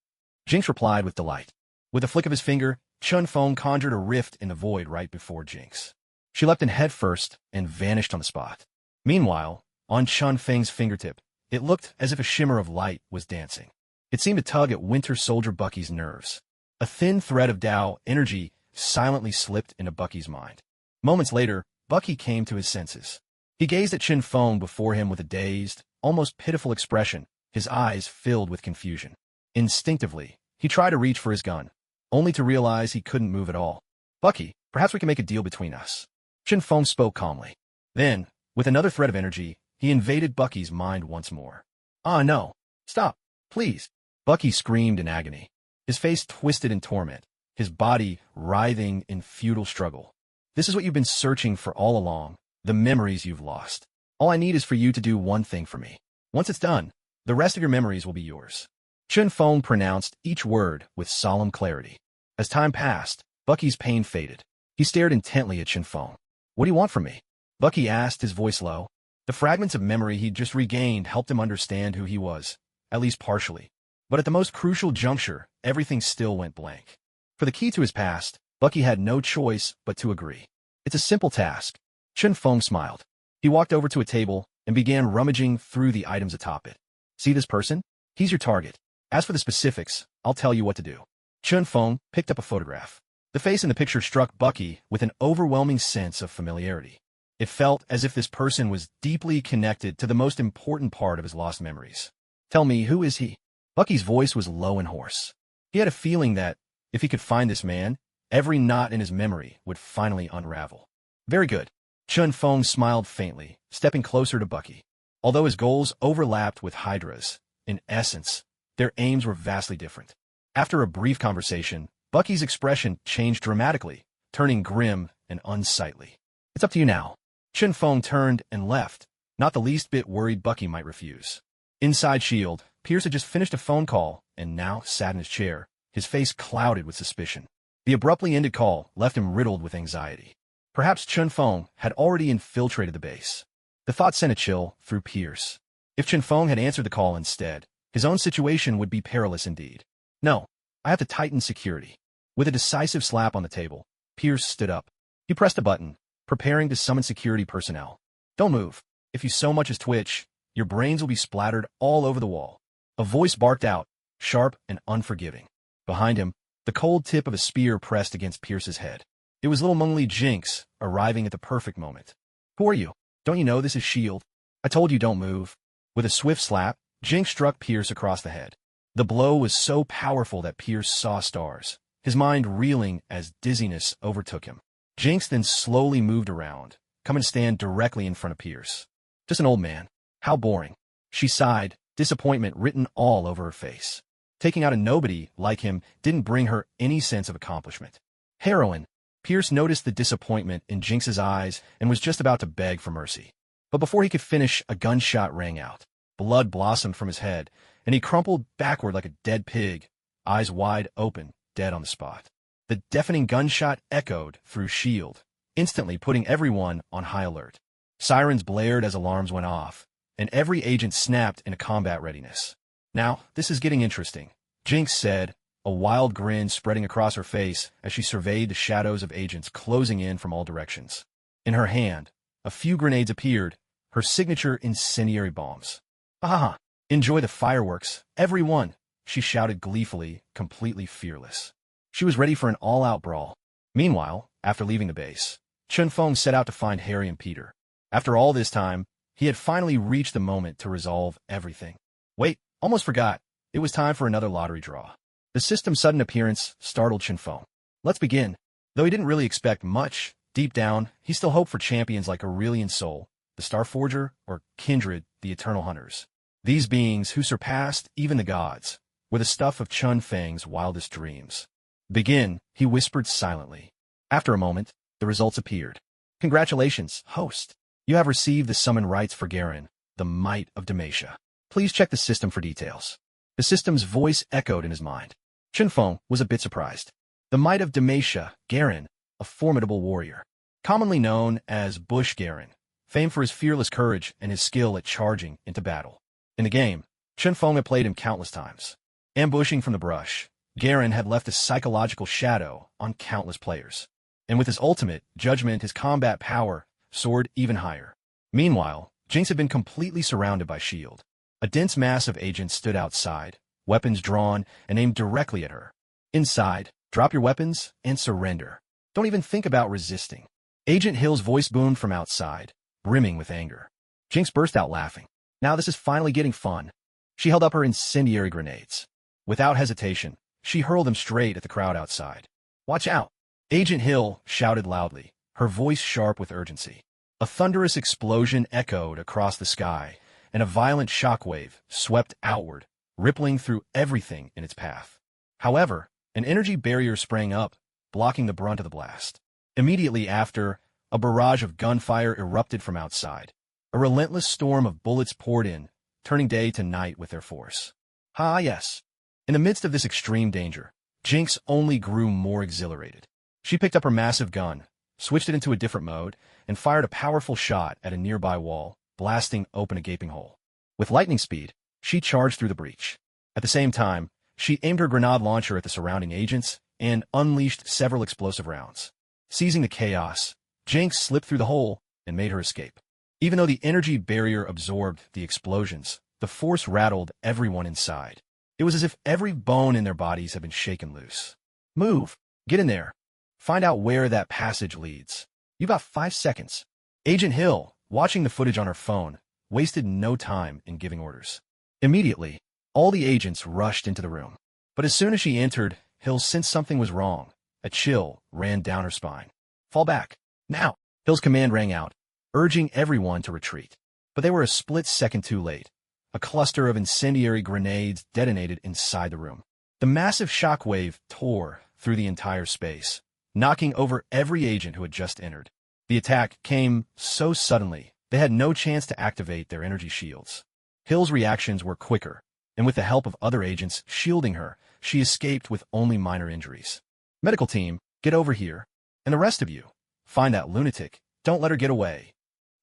Jinx replied with delight. With a flick of his finger, Chen Feng conjured a rift in the void right before Jinx. She leapt in head first and vanished on the spot. Meanwhile, on Chen Feng's fingertip, it looked as if a shimmer of light was dancing. It seemed to tug at Winter Soldier Bucky's nerves. A thin thread of Tao energy silently slipped into Bucky's mind. Moments later, Bucky came to his senses. He gazed at Chen Feng before him with a dazed, almost pitiful expression, his eyes filled with confusion. Instinctively, he tried to reach for his gun, only to realize he couldn't move at all. Bucky, perhaps we can make a deal between us. Chen Feng spoke calmly. Then, with another thread of energy, he invaded Bucky's mind once more. Ah, no. Stop, please. Bucky screamed in agony. His face twisted in torment, his body writhing in futile struggle. This is what you've been searching for all along, the memories you've lost. All I need is for you to do one thing for me. Once it's done, the rest of your memories will be yours. Chun Fong pronounced each word with solemn clarity. As time passed, Bucky's pain faded. He stared intently at Chun Fong. What do you want from me? Bucky asked, his voice low. The fragments of memory he'd just regained helped him understand who he was, at least partially. But at the most crucial juncture, everything still went blank. For the key to his past, Bucky had no choice but to agree. It's a simple task. Chun Fong smiled. He walked over to a table and began rummaging through the items atop it. See this person? He's your target. As for the specifics, I'll tell you what to do. Chun Fong picked up a photograph. The face in the picture struck Bucky with an overwhelming sense of familiarity. It felt as if this person was deeply connected to the most important part of his lost memories. Tell me, who is he? Bucky's voice was low and hoarse. He had a feeling that, if he could find this man, every knot in his memory would finally unravel. Very good. Chun Fong smiled faintly, stepping closer to Bucky. Although his goals overlapped with Hydra's, in essence, their aims were vastly different. After a brief conversation, Bucky's expression changed dramatically, turning grim and unsightly. It's up to you now. Chun Fong turned and left, not the least bit worried Bucky might refuse. Inside S.H.I.E.L.D., Pierce had just finished a phone call and now sat in his chair, his face clouded with suspicion. The abruptly ended call left him riddled with anxiety. Perhaps Chun Fong had already infiltrated the base. The thought sent a chill through Pierce. If Chun Fong had answered the call instead, his own situation would be perilous indeed. No, I have to tighten security. With a decisive slap on the table, Pierce stood up. He pressed a button, preparing to summon security personnel. Don't move. If you so much as twitch, your brains will be splattered all over the wall. A voice barked out, sharp and unforgiving. Behind him, the cold tip of a spear pressed against Pierce's head. It was little Meng Jinx, arriving at the perfect moment. Who are you? Don't you know this is S.H.I.E.L.D.? I told you don't move. With a swift slap, Jinx struck Pierce across the head. The blow was so powerful that Pierce saw stars, his mind reeling as dizziness overtook him. Jinx then slowly moved around, coming to stand directly in front of Pierce. Just an old man. How boring. She sighed, disappointment written all over her face. Taking out a nobody like him didn't bring her any sense of accomplishment. Heroine. Pierce noticed the disappointment in Jinx's eyes and was just about to beg for mercy. But before he could finish, a gunshot rang out. Blood blossomed from his head, and he crumpled backward like a dead pig, eyes wide open, dead on the spot. The deafening gunshot echoed through S.H.I.E.L.D., instantly putting everyone on high alert. Sirens blared as alarms went off, and every agent snapped into combat readiness. Now, this is getting interesting, Jinx said, a wild grin spreading across her face as she surveyed the shadows of agents closing in from all directions. In her hand, a few grenades appeared, her signature incendiary bombs. Ha! Enjoy the fireworks, everyone, she shouted gleefully, completely fearless. She was ready for an all-out brawl. Meanwhile, after leaving the base, Chun Fong set out to find Harry and Peter. After all this time, he had finally reached the moment to resolve everything. Wait, almost forgot. It was time for another lottery draw. The system's sudden appearance startled Chun Fong. Let's begin. Though he didn't really expect much, deep down, he still hoped for champions like Aurelian Soul, the Starforger, or Kindred, the Eternal Hunters. These beings, who surpassed even the gods, were the stuff of Chun Feng's wildest dreams. Begin, he whispered silently. After a moment, the results appeared. Congratulations, host. You have received the summon rights for Garen, the might of Demacia. Please check the system for details. The system's voice echoed in his mind. Chun Fong was a bit surprised. The might of Demacia, Garen, a formidable warrior. Commonly known as Bush Garen, famed for his fearless courage and his skill at charging into battle. In the game, Chun Fong had played him countless times. Ambushing from the brush, Garen had left a psychological shadow on countless players. And with his ultimate, Judgment, his combat power soared even higher. Meanwhile, Jinx had been completely surrounded by S.H.I.E.L.D. A dense mass of agents stood outside, weapons drawn and aimed directly at her. Inside, drop your weapons and surrender. Don't even think about resisting. Agent Hill's voice boomed from outside, brimming with anger. Jinx burst out laughing. Now this is finally getting fun. She held up her incendiary grenades. Without hesitation, she hurled them straight at the crowd outside. Watch out! Agent Hill shouted loudly, her voice sharp with urgency. A thunderous explosion echoed across the sky, and a violent shockwave swept outward, rippling through everything in its path. However, an energy barrier sprang up, blocking the brunt of the blast. Immediately after, a barrage of gunfire erupted from outside. A relentless storm of bullets poured in, turning day to night with their force. Ah yes, In the midst of this extreme danger, Jinx only grew more exhilarated. She picked up her massive gun, switched it into a different mode, and fired a powerful shot at a nearby wall, blasting open a gaping hole. With lightning speed, she charged through the breach. At the same time, she aimed her grenade launcher at the surrounding agents and unleashed several explosive rounds. Seizing the chaos, Jinx slipped through the hole and made her escape. Even though the energy barrier absorbed the explosions, the force rattled everyone inside. It was as if every bone in their bodies had been shaken loose. Move! Get in there! Find out where that passage leads. You got 5 seconds. Agent Hill, watching the footage on her phone, wasted no time in giving orders. Immediately, all the agents rushed into the room. But as soon as she entered, Hill sensed something was wrong. A chill ran down her spine. Fall back. Now! Hill's command rang out, urging everyone to retreat. But they were a split second too late. A cluster of incendiary grenades detonated inside the room. The massive shockwave tore through the entire space, knocking over every agent who had just entered. The attack came so suddenly, they had no chance to activate their energy shields. Hill's reactions were quicker, and with the help of other agents shielding her, she escaped with only minor injuries. Medical team, get over here. And the rest of you, find that lunatic. Don't let her get away.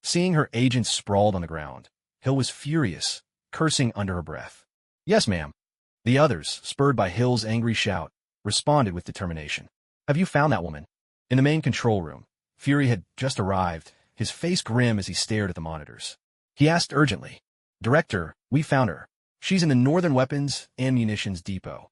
Seeing her agents sprawled on the ground, Hill was furious, cursing under her breath. Yes, ma'am. The others, spurred by Hill's angry shout, responded with determination. Have you found that woman? In the main control room, Fury had just arrived, his face grim as he stared at the monitors. He asked urgently, Director, we found her. She's in the Northern Weapons and Munitions Depot.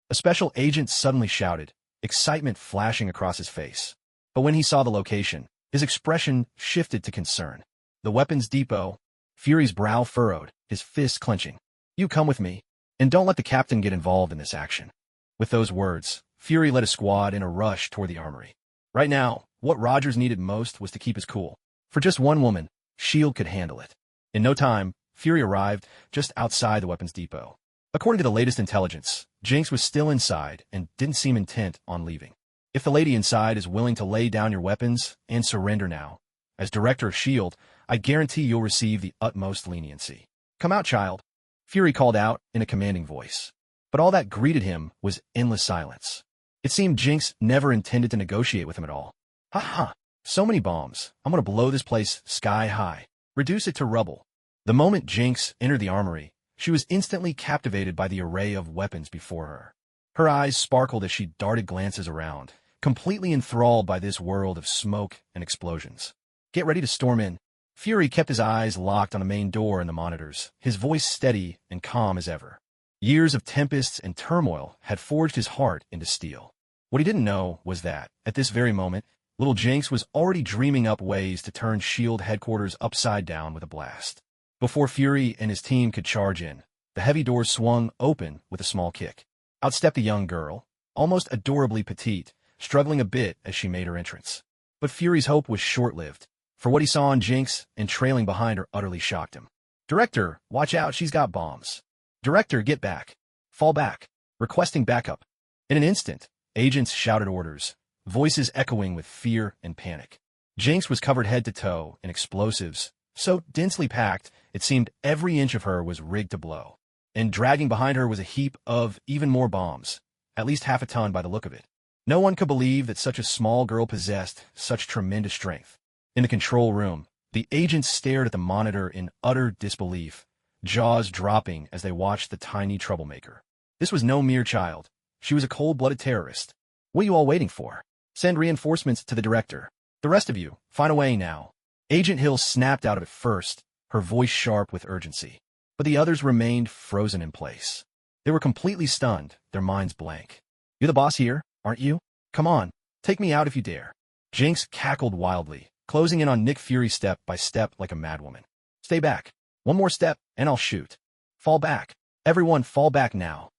A special agent suddenly shouted, excitement flashing across his face. But when he saw the location, his expression shifted to concern. The Weapons Depot. Fury's brow furrowed, his fists clenching. You come with me, and don't let the captain get involved in this action. With those words, Fury led a squad in a rush toward the armory. Right now, what Rogers needed most was to keep his cool. For just one woman, S.H.I.E.L.D. could handle it. In no time, Fury arrived just outside the Weapons Depot. According to the latest intelligence, Jinx was still inside and didn't seem intent on leaving. If the lady inside is willing to lay down your weapons and surrender now, as director of S.H.I.E.L.D., I guarantee you'll receive the utmost leniency. Come out, child, Fury called out in a commanding voice. But all that greeted him was endless silence. It seemed Jinx never intended to negotiate with him at all. Ha ha! So many bombs. I'm gonna blow this place sky high. Reduce it to rubble. The moment Jinx entered the armory, she was instantly captivated by the array of weapons before her. Her eyes sparkled as she darted glances around, completely enthralled by this world of smoke and explosions. Get ready to storm in. Fury kept his eyes locked on the main door and the monitors, his voice steady and calm as ever. Years of tempests and turmoil had forged his heart into steel. What he didn't know was that, at this very moment, little Jinx was already dreaming up ways to turn S.H.I.E.L.D. headquarters upside down with a blast. Before Fury and his team could charge in, the heavy doors swung open with a small kick. Out stepped a young girl, almost adorably petite, struggling a bit as she made her entrance. But Fury's hope was short-lived, for what he saw on Jinx and trailing behind her utterly shocked him. Director, watch out, she's got bombs. Director, get back. Fall back. Requesting backup. In an instant, agents shouted orders, voices echoing with fear and panic. Jinx was covered head to toe in explosives, so densely packed it seemed every inch of her was rigged to blow. And dragging behind her was a heap of even more bombs, at least half a ton by the look of it. No one could believe that such a small girl possessed such tremendous strength. In the control room, the agents stared at the monitor in utter disbelief, jaws dropping as they watched the tiny troublemaker. This was no mere child. She was a cold-blooded terrorist. What are you all waiting for? Send reinforcements to the director. The rest of you, find a way now. Agent Hill snapped out of it first, her voice sharp with urgency. But the others remained frozen in place. They were completely stunned, their minds blank. You're the boss here, aren't you? Come on, take me out if you dare. Jinx cackled wildly, closing in on Nick Fury step by step like a madwoman. Stay back. One more step, and I'll shoot. Fall back. Everyone fall back now.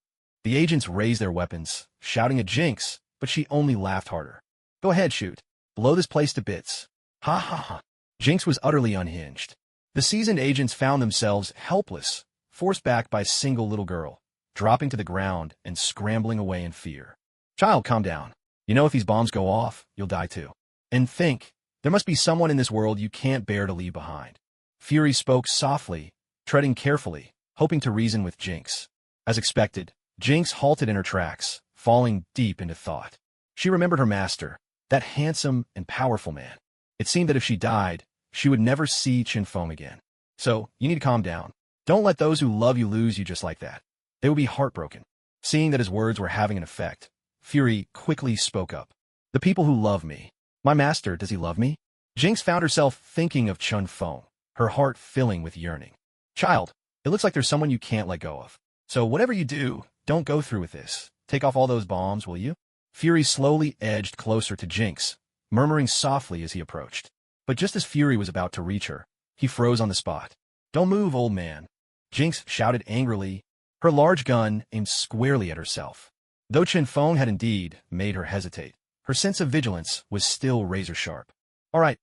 The agents raised their weapons, shouting at Jinx, but she only laughed harder. Go ahead, shoot. Blow this place to bits. Ha ha ha. Jinx was utterly unhinged. The seasoned agents found themselves helpless, forced back by a single little girl, dropping to the ground and scrambling away in fear. Child, calm down. You know if these bombs go off, you'll die too. And think, there must be someone in this world you can't bear to leave behind. Fury spoke softly, treading carefully, hoping to reason with Jinx. As expected, Jinx halted in her tracks, falling deep into thought. She remembered her master, that handsome and powerful man. It seemed that if she died, she would never see Qinfeng again. So, you need to calm down. Don't let those who love you lose you just like that. They would be heartbroken. Seeing that his words were having an effect, Fury quickly spoke up. The people who love me. My master, does he love me? Jinx found herself thinking of Qinfeng, her heart filling with yearning. Child, it looks like there's someone you can't let go of. So whatever you do, don't go through with this. Take off all those bombs, will you? Fury slowly edged closer to Jinx, murmuring softly as he approached. But just as Fury was about to reach her, he froze on the spot. Don't move, old man. Jinx shouted angrily, her large gun aimed squarely at herself. Though Qinfeng had indeed made her hesitate, her sense of vigilance was still razor-sharp. All right,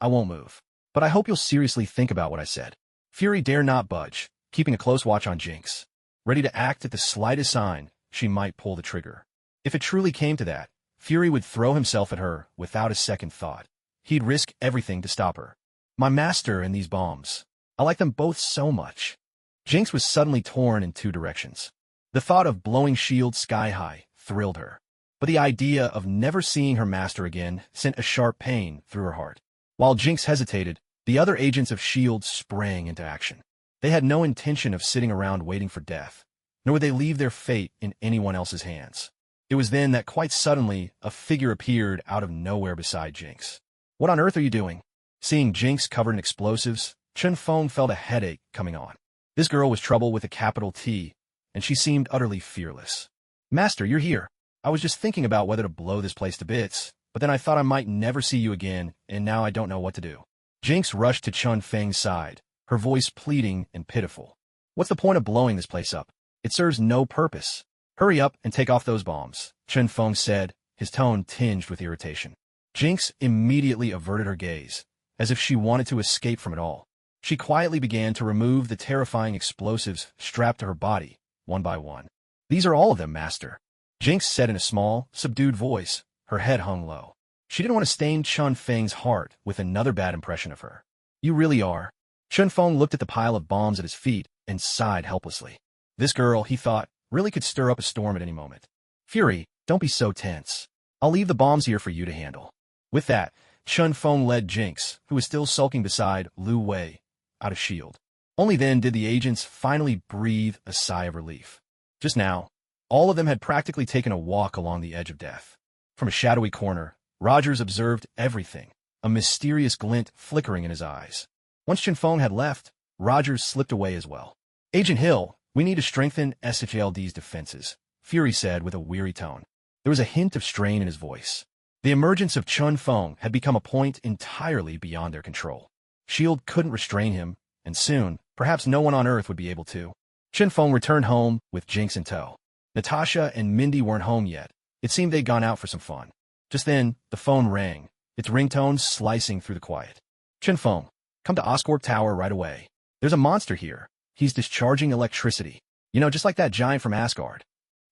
I won't move. But I hope you'll seriously think about what I said. Fury dare not budge, keeping a close watch on Jinx. Ready to act at the slightest sign, she might pull the trigger. If it truly came to that, Fury would throw himself at her without a second thought. He'd risk everything to stop her. My master and these bombs. I like them both so much. Jinx was suddenly torn in two directions. The thought of blowing shields sky-high thrilled her. But the idea of never seeing her master again sent a sharp pain through her heart. While Jinx hesitated, the other agents of S.H.I.E.L.D. sprang into action. They had no intention of sitting around waiting for death, nor would they leave their fate in anyone else's hands. It was then that quite suddenly a figure appeared out of nowhere beside Jinx. What on earth are you doing? Seeing Jinx covered in explosives, Qinfeng felt a headache coming on. This girl was trouble with a capital T, and she seemed utterly fearless. Master, you're here. I was just thinking about whether to blow this place to bits, but then I thought I might never see you again, and now I don't know what to do. Jinx rushed to Qinfeng's side, her voice pleading and pitiful. What's the point of blowing this place up? It serves no purpose. Hurry up and take off those bombs, Qinfeng said, his tone tinged with irritation. Jinx immediately averted her gaze, as if she wanted to escape from it all. She quietly began to remove the terrifying explosives strapped to her body, one by one. These are all of them, master, Jinx said in a small, subdued voice, her head hung low. She didn't want to stain Qinfeng's heart with another bad impression of her. You really are. Qinfeng looked at the pile of bombs at his feet and sighed helplessly. This girl, he thought, really could stir up a storm at any moment. Fury, don't be so tense. I'll leave the bombs here for you to handle. With that, Qinfeng led Jinx, who was still sulking beside Lu Wei, out of S.H.I.E.L.D. Only then did the agents finally breathe a sigh of relief. Just now, all of them had practically taken a walk along the edge of death. From a shadowy corner, Rogers observed everything, a mysterious glint flickering in his eyes. Once Qinfeng had left, Rogers slipped away as well. Agent Hill, we need to strengthen SHLD's defenses, Fury said with a weary tone. There was a hint of strain in his voice. The emergence of Qinfeng had become a point entirely beyond their control. S.H.I.E.L.D. couldn't restrain him, and soon, perhaps no one on Earth would be able to. Qinfeng returned home with Jinx in tow. Natasha and Mindy weren't home yet. It seemed they'd gone out for some fun. Just then, the phone rang, its ringtone slicing through the quiet. Qinfeng, come to Oscorp Tower right away. There's a monster here. He's discharging electricity. You know, just like that giant from Asgard.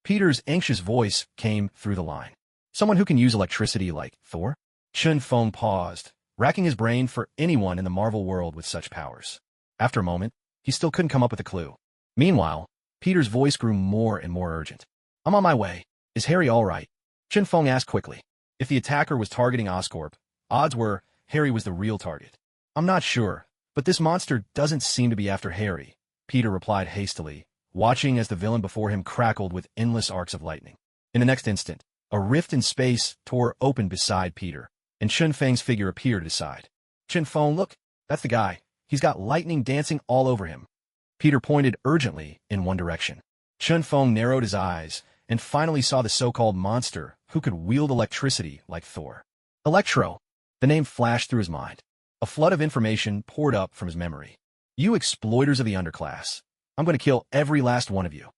Peter's anxious voice came through the line. Someone who can use electricity like Thor? Qinfeng paused, racking his brain for anyone in the Marvel world with such powers. After a moment, he still couldn't come up with a clue. Meanwhile, Peter's voice grew more and more urgent. I'm on my way. Is Harry all right? Qinfeng asked quickly. If the attacker was targeting Oscorp, odds were Harry was the real target. I'm not sure, but this monster doesn't seem to be after Harry, Peter replied hastily, watching as the villain before him crackled with endless arcs of lightning. In the next instant, a rift in space tore open beside Peter, and Qinfeng's figure appeared at his side. Qinfeng, look, that's the guy. He's got lightning dancing all over him. Peter pointed urgently in one direction. Qinfeng narrowed his eyes and finally saw the so-called monster who could wield electricity like Thor. Electro. The name flashed through his mind. A flood of information poured up from his memory. You exploiters of the underclass. I'm going to kill every last one of you.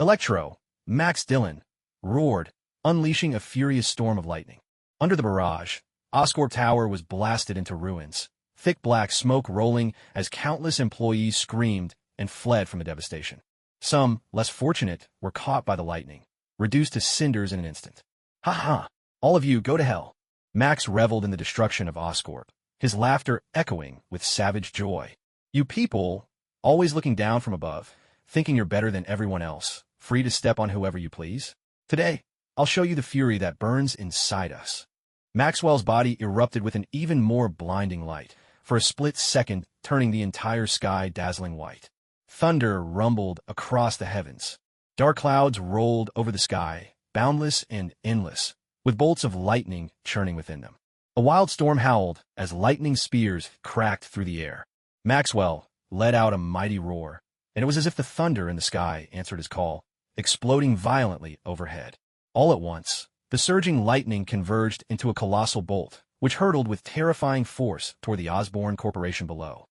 Electro, Max Dillon, roared, unleashing a furious storm of lightning. Under the barrage, Oscorp Tower was blasted into ruins, thick black smoke rolling as countless employees screamed and fled from the devastation. Some, less fortunate, were caught by the lightning, reduced to cinders in an instant. Ha ha! All of you go to hell. Max reveled in the destruction of Oscorp, his laughter echoing with savage joy. You people, always looking down from above, thinking you're better than everyone else, free to step on whoever you please. Today, I'll show you the fury that burns inside us. Maxwell's body erupted with an even more blinding light, for a split second turning the entire sky dazzling white. Thunder rumbled across the heavens. Dark clouds rolled over the sky, boundless and endless, with bolts of lightning churning within them. A wild storm howled as lightning spears cracked through the air. Maxwell let out a mighty roar, and it was as if the thunder in the sky answered his call, exploding violently overhead. All at once, the surging lightning converged into a colossal bolt, which hurtled with terrifying force toward the Osborne Corporation below.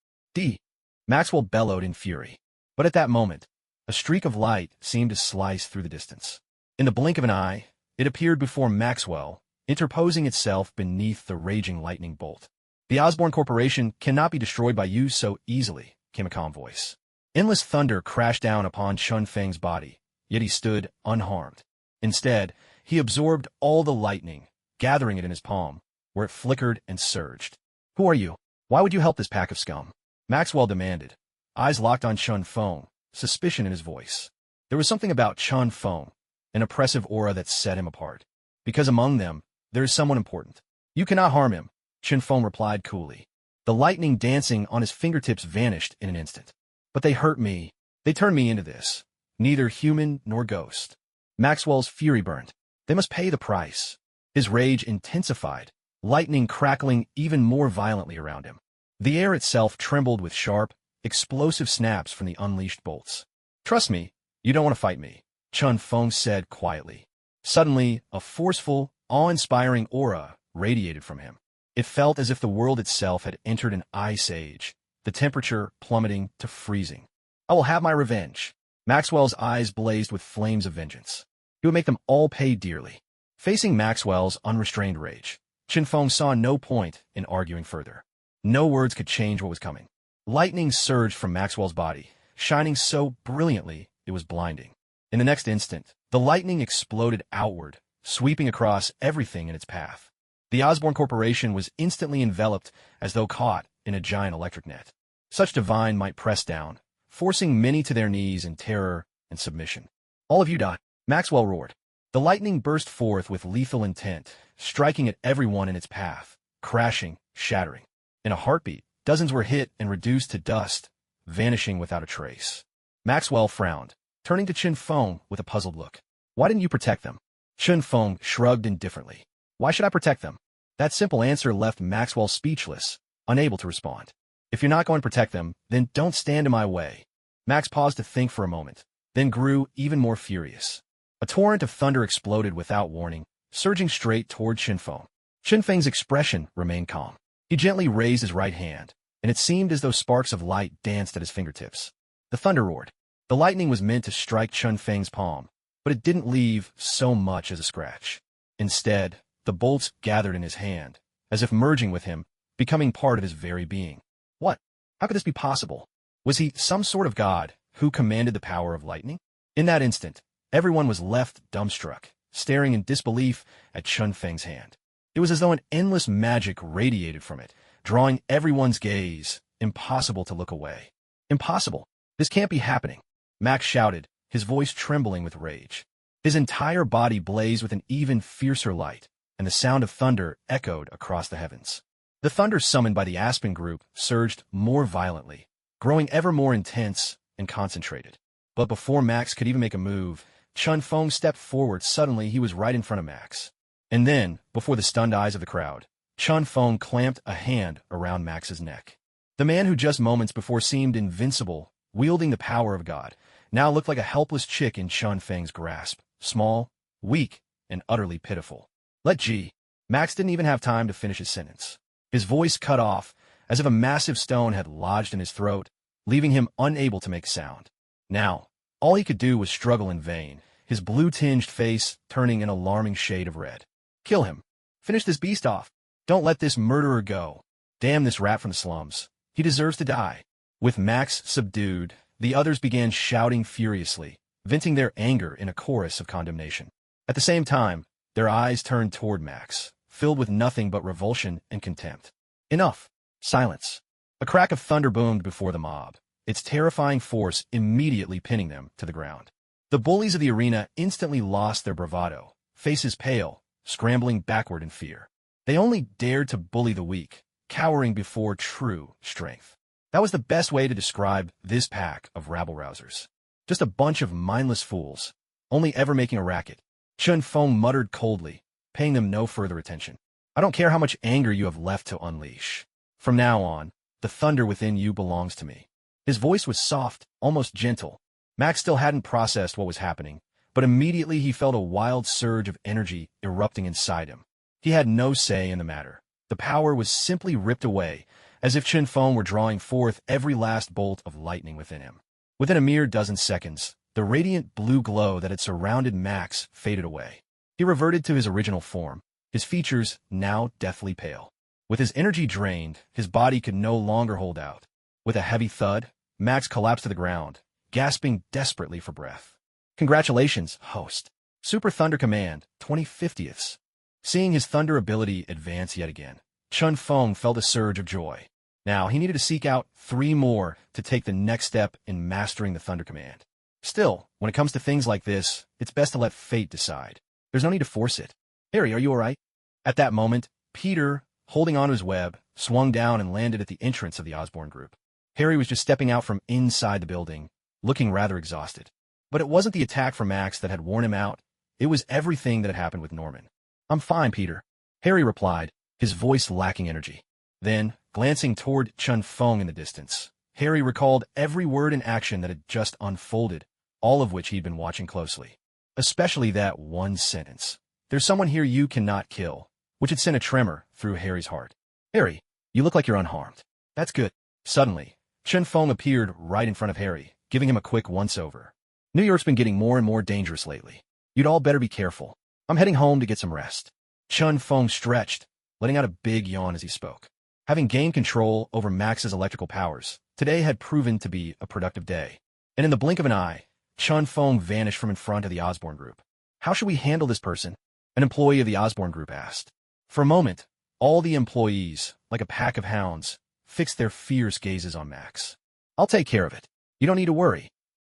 Maxwell bellowed in fury. But at that moment, a streak of light seemed to slice through the distance. In the blink of an eye, it appeared before Maxwell, interposing itself beneath the raging lightning bolt. "The Osborne Corporation cannot be destroyed by you so easily," came a calm voice. Endless thunder crashed down upon Chun Feng's body, yet he stood unharmed. Instead, he absorbed all the lightning, gathering it in his palm, where it flickered and surged. "Who are you? Why would you help this pack of scum?" Maxwell demanded, eyes locked on Chun Feng, suspicion in his voice. There was something about Chun Feng, an oppressive aura that set him apart. "Because among them, there is someone important. You cannot harm him," Chun Feng replied coolly. The lightning dancing on his fingertips vanished in an instant. "But they hurt me. They turned me into this. Neither human nor ghost." Maxwell's fury burned. They must pay the price. His rage intensified, lightning crackling even more violently around him. The air itself trembled with sharp, explosive snaps from the unleashed bolts. "Trust me, you don't want to fight me," Chun Feng said quietly. Suddenly, a forceful, awe-inspiring aura radiated from him. It felt as if the world itself had entered an ice age, the temperature plummeting to freezing. "I will have my revenge." Maxwell's eyes blazed with flames of vengeance. He would make them all pay dearly. Facing Maxwell's unrestrained rage, Chun Feng saw no point in arguing further. No words could change what was coming. Lightning surged from Maxwell's body, shining so brilliantly it was blinding. In the next instant, the lightning exploded outward, sweeping across everything in its path. The Osborne Corporation was instantly enveloped as though caught in a giant electric net. Such divine might press down, forcing many to their knees in terror and submission. "All of you die," Maxwell roared. The lightning burst forth with lethal intent, striking at everyone in its path, crashing, shattering. In a heartbeat, dozens were hit and reduced to dust, vanishing without a trace. Maxwell frowned, turning to Chun Feng with a puzzled look. "Why didn't you protect them?" Chun Feng shrugged indifferently. "Why should I protect them?" That simple answer left Maxwell speechless, unable to respond. "If you're not going to protect them, then don't stand in my way." Max paused to think for a moment, then grew even more furious. A torrent of thunder exploded without warning, surging straight toward Chun Feng. Chun Feng's expression remained calm. He gently raised his right hand, and it seemed as though sparks of light danced at his fingertips. The thunder roared. The lightning was meant to strike Chun Feng's palm, but it didn't leave so much as a scratch. Instead, the bolts gathered in his hand, as if merging with him, becoming part of his very being. What? How could this be possible? Was he some sort of god who commanded the power of lightning? In that instant, everyone was left dumbstruck, staring in disbelief at Chun Feng's hand. It was as though an endless magic radiated from it, drawing everyone's gaze, impossible to look away. "Impossible! This can't be happening!" Max shouted, his voice trembling with rage. His entire body blazed with an even fiercer light, and the sound of thunder echoed across the heavens. The thunder summoned by the Aspen group surged more violently, growing ever more intense and concentrated. But before Max could even make a move, Chun Feng stepped forward. Suddenly, he was right in front of Max. And then, before the stunned eyes of the crowd, Chun Feng clamped a hand around Max's neck. The man who just moments before seemed invincible, wielding the power of God, now looked like a helpless chick in Chun Feng's grasp, small, weak, and utterly pitiful. "Let G." Max didn't even have time to finish his sentence. His voice cut off, as if a massive stone had lodged in his throat, leaving him unable to make sound. Now, all he could do was struggle in vain, his blue-tinged face turning an alarming shade of red. "Kill him. Finish this beast off. Don't let this murderer go. Damn this rat from the slums. He deserves to die." With Max subdued, the others began shouting furiously, venting their anger in a chorus of condemnation. At the same time, their eyes turned toward Max, filled with nothing but revulsion and contempt. Enough. Silence. A crack of thunder boomed before the mob, its terrifying force immediately pinning them to the ground. The bullies of the arena instantly lost their bravado, faces pale, scrambling backward in fear. They only dared to bully the weak, cowering before true strength. That was the best way to describe this pack of rabble-rousers. Just a bunch of mindless fools, only ever making a racket. Chun Feng muttered coldly, paying them no further attention. I don't care how much anger you have left to unleash. From now on, the thunder within you belongs to me. His voice was soft, almost gentle. Max still hadn't processed what was happening, but immediately he felt a wild surge of energy erupting inside him. He had no say in the matter. The power was simply ripped away, as if Chun Feng were drawing forth every last bolt of lightning within him. Within a mere dozen seconds, the radiant blue glow that had surrounded Max faded away. He reverted to his original form, his features now deathly pale. With his energy drained, his body could no longer hold out. With a heavy thud, Max collapsed to the ground, gasping desperately for breath. Congratulations, host. Super Thunder Command, 20/50ths. Seeing his thunder ability advance yet again, Chun Feng felt a surge of joy. Now, he needed to seek out 3 more to take the next step in mastering the Thunder Command. Still, when it comes to things like this, it's best to let fate decide. There's no need to force it. Harry, are you alright? At that moment, Peter, holding onto his web, swung down and landed at the entrance of the Osborne group. Harry was just stepping out from inside the building, looking rather exhausted. But it wasn't the attack from Max that had worn him out. It was everything that had happened with Norman. I'm fine, Peter, Harry replied, his voice lacking energy. Then, glancing toward Chun Feng in the distance, Harry recalled every word and action that had just unfolded, all of which he'd been watching closely. Especially that one sentence. There's someone here you cannot kill, which had sent a tremor through Harry's heart. Harry, you look like you're unharmed. That's good. Suddenly, Chun Feng appeared right in front of Harry, giving him a quick once-over. New York's been getting more and more dangerous lately. You'd all better be careful. I'm heading home to get some rest. Chun Feng stretched, letting out a big yawn as he spoke. Having gained control over Max's electrical powers, today had proven to be a productive day. And in the blink of an eye, Chun Feng vanished from in front of the Osborne group. How should we handle this person? An employee of the Osborne group asked. For a moment, all the employees, like a pack of hounds, fixed their fierce gazes on Max. I'll take care of it. You don't need to worry,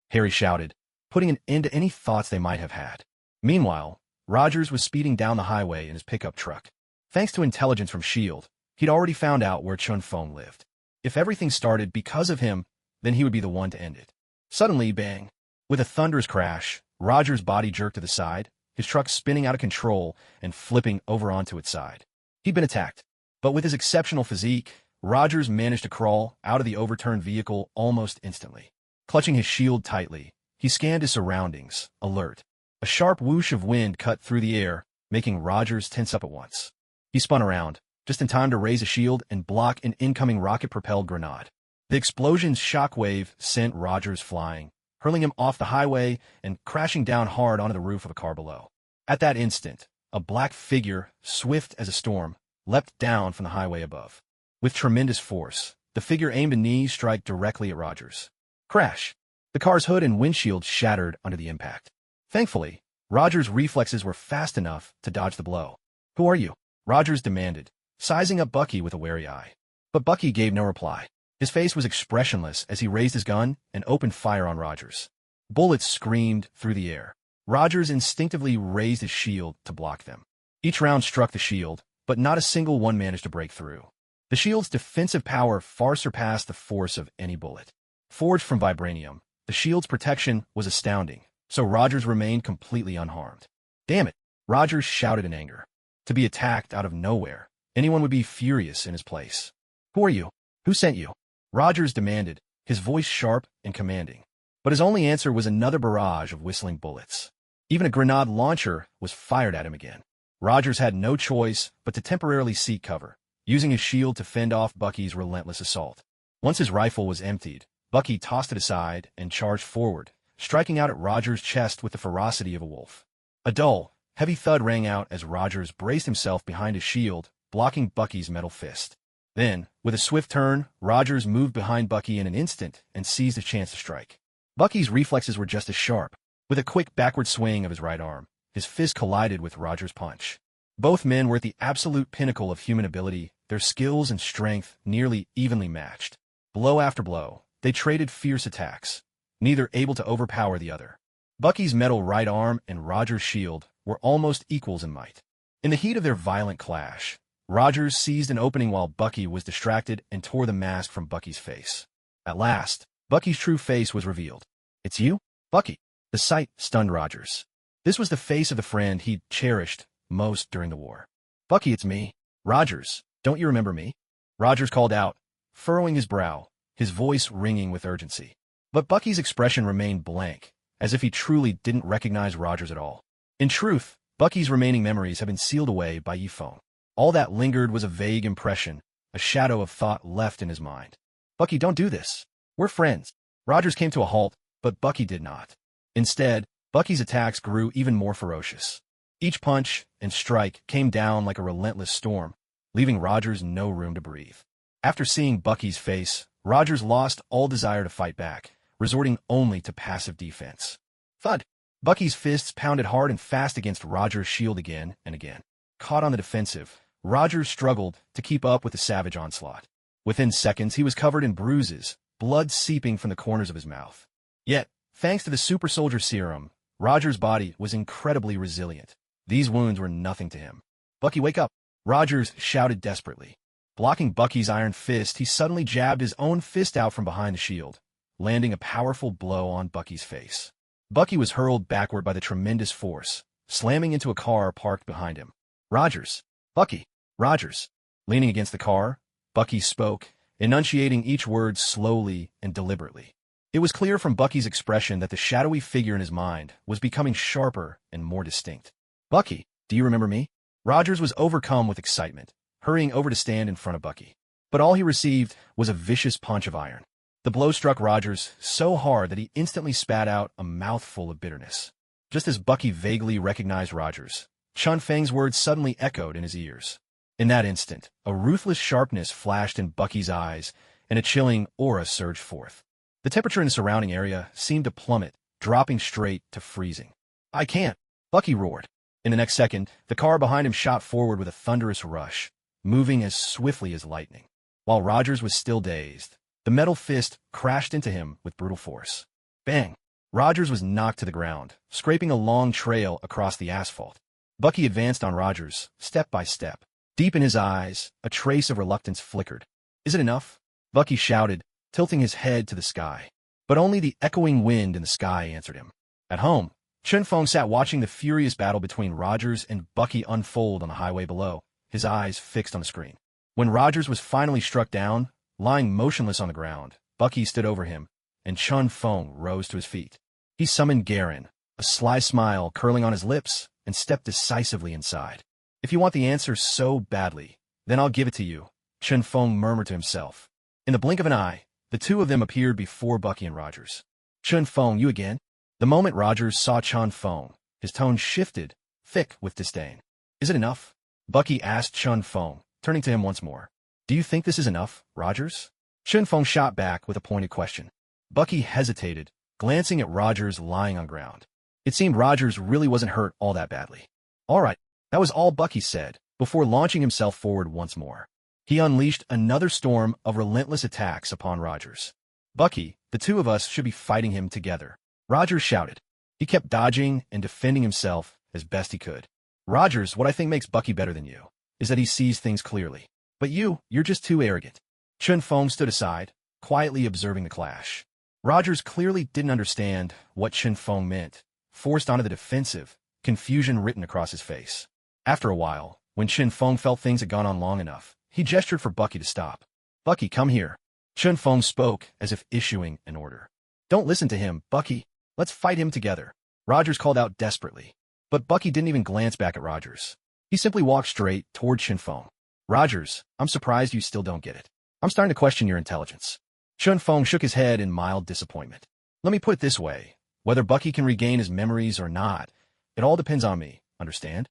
Harry shouted, putting an end to any thoughts they might have had. Meanwhile, Rogers was speeding down the highway in his pickup truck. Thanks to intelligence from S.H.I.E.L.D., he'd already found out where Chun Feng lived. If everything started because of him, then he would be the one to end it. Suddenly, bang! With a thunderous crash, Rogers' body jerked to the side, his truck spinning out of control and flipping over onto its side. He'd been attacked, but with his exceptional physique, Rogers managed to crawl out of the overturned vehicle almost instantly. Clutching his shield tightly, he scanned his surroundings, alert. A sharp whoosh of wind cut through the air, making Rogers tense up at once. He spun around, just in time to raise a shield and block an incoming rocket-propelled grenade. The explosion's shockwave sent Rogers flying, hurling him off the highway and crashing down hard onto the roof of a car below. At that instant, a black figure, swift as a storm, leapt down from the highway above. With tremendous force, the figure aimed a knee strike directly at Rogers. Crash! The car's hood and windshield shattered under the impact. Thankfully, Rogers' reflexes were fast enough to dodge the blow. Who are you? Rogers demanded, sizing up Bucky with a wary eye. But Bucky gave no reply. His face was expressionless as he raised his gun and opened fire on Rogers. Bullets screamed through the air. Rogers instinctively raised his shield to block them. Each round struck the shield, but not a single one managed to break through. The shield's defensive power far surpassed the force of any bullet. Forged from vibranium, the shield's protection was astounding, so Rogers remained completely unharmed. Damn it, Rogers shouted in anger. To be attacked out of nowhere, anyone would be furious in his place. Who are you? Who sent you? Rogers demanded, his voice sharp and commanding. But his only answer was another barrage of whistling bullets. Even a grenade launcher was fired at him again. Rogers had no choice but to temporarily seek cover, using his shield to fend off Bucky's relentless assault. Once his rifle was emptied, Bucky tossed it aside and charged forward, striking out at Rogers' chest with the ferocity of a wolf. A dull, heavy thud rang out as Rogers braced himself behind his shield, blocking Bucky's metal fist. Then, with a swift turn, Rogers moved behind Bucky in an instant and seized his chance to strike. Bucky's reflexes were just as sharp. With a quick backward swing of his right arm, his fist collided with Rogers' punch. Both men were at the absolute pinnacle of human ability, their skills and strength nearly evenly matched. Blow after blow, they traded fierce attacks, neither able to overpower the other. Bucky's metal right arm and Roger's shield were almost equals in might. In the heat of their violent clash, Rogers seized an opening while Bucky was distracted and tore the mask from Bucky's face. At last, Bucky's true face was revealed. "It's you, Bucky." The sight stunned Rogers. This was the face of the friend he'd cherished most during the war. "Bucky, it's me. Rogers, don't you remember me?" Rogers called out, furrowing his brow, his voice ringing with urgency. But Bucky's expression remained blank, as if he truly didn't recognize Rogers at all. In truth, Bucky's remaining memories had been sealed away by Yifeng. All that lingered was a vague impression, a shadow of thought left in his mind. "Bucky, don't do this. We're friends." Rogers came to a halt, but Bucky did not. Instead, Bucky's attacks grew even more ferocious. Each punch and strike came down like a relentless storm, leaving Rogers no room to breathe. After seeing Bucky's face, Rogers lost all desire to fight back, resorting only to passive defense. Thud! Bucky's fists pounded hard and fast against Rogers' shield again and again. Caught on the defensive, Rogers struggled to keep up with the savage onslaught. Within seconds, he was covered in bruises, blood seeping from the corners of his mouth. Yet, thanks to the super soldier serum, Rogers' body was incredibly resilient. These wounds were nothing to him. "Bucky, wake up!" Rogers shouted desperately. Blocking Bucky's iron fist, he suddenly jabbed his own fist out from behind the shield, landing a powerful blow on Bucky's face. Bucky was hurled backward by the tremendous force, slamming into a car parked behind him. "Rogers! Bucky! Rogers!" Leaning against the car, Bucky spoke, enunciating each word slowly and deliberately. It was clear from Bucky's expression that the shadowy figure in his mind was becoming sharper and more distinct. "Bucky, do you remember me?" Rogers was overcome with excitement, hurrying over to stand in front of Bucky. But all he received was a vicious punch of iron. The blow struck Rogers so hard that he instantly spat out a mouthful of bitterness. Just as Bucky vaguely recognized Rogers, Chun Feng's words suddenly echoed in his ears. In that instant, a ruthless sharpness flashed in Bucky's eyes, and a chilling aura surged forth. The temperature in the surrounding area seemed to plummet, dropping straight to freezing. "I can't!" Bucky roared. In the next second, the car behind him shot forward with a thunderous rush, moving as swiftly as lightning. While Rogers was still dazed, the metal fist crashed into him with brutal force. Bang! Rogers was knocked to the ground, scraping a long trail across the asphalt. Bucky advanced on Rogers, step by step. Deep in his eyes, a trace of reluctance flickered. "Is it enough?" Bucky shouted, tilting his head to the sky. But only the echoing wind in the sky answered him. At home, Chun Feng sat watching the furious battle between Rogers and Bucky unfold on the highway below, his eyes fixed on the screen. When Rogers was finally struck down, lying motionless on the ground, Bucky stood over him, and Chun Feng rose to his feet. He summoned Garen, a sly smile curling on his lips, and stepped decisively inside. "If you want the answer so badly, then I'll give it to you," Chun Feng murmured to himself. In the blink of an eye, the two of them appeared before Bucky and Rogers. "Chun Feng, you again?" The moment Rogers saw Chun Feng, his tone shifted, thick with disdain. "Is it enough?" Bucky asked Chun Feng, turning to him once more. "Do you think this is enough, Rogers?" Chun Feng shot back with a pointed question. Bucky hesitated, glancing at Rogers lying on ground. It seemed Rogers really wasn't hurt all that badly. "All right," that was all Bucky said, before launching himself forward once more. He unleashed another storm of relentless attacks upon Rogers. "Bucky, the two of us should be fighting him together," Rogers shouted. He kept dodging and defending himself as best he could. "Rogers, what I think makes Bucky better than you is that he sees things clearly. But you're just too arrogant." Chun Feng stood aside, quietly observing the clash. Rogers clearly didn't understand what Chun Feng meant, forced onto the defensive, confusion written across his face. After a while, when Chun Feng felt things had gone on long enough, he gestured for Bucky to stop. "Bucky, come here." Chun Feng spoke as if issuing an order. "Don't listen to him, Bucky. Let's fight him together," Rogers called out desperately. But Bucky didn't even glance back at Rogers. He simply walked straight toward Chun Feng. "Rogers, I'm surprised you still don't get it. I'm starting to question your intelligence." Chun Feng shook his head in mild disappointment. "Let me put it this way. Whether Bucky can regain his memories or not, it all depends on me, understand?"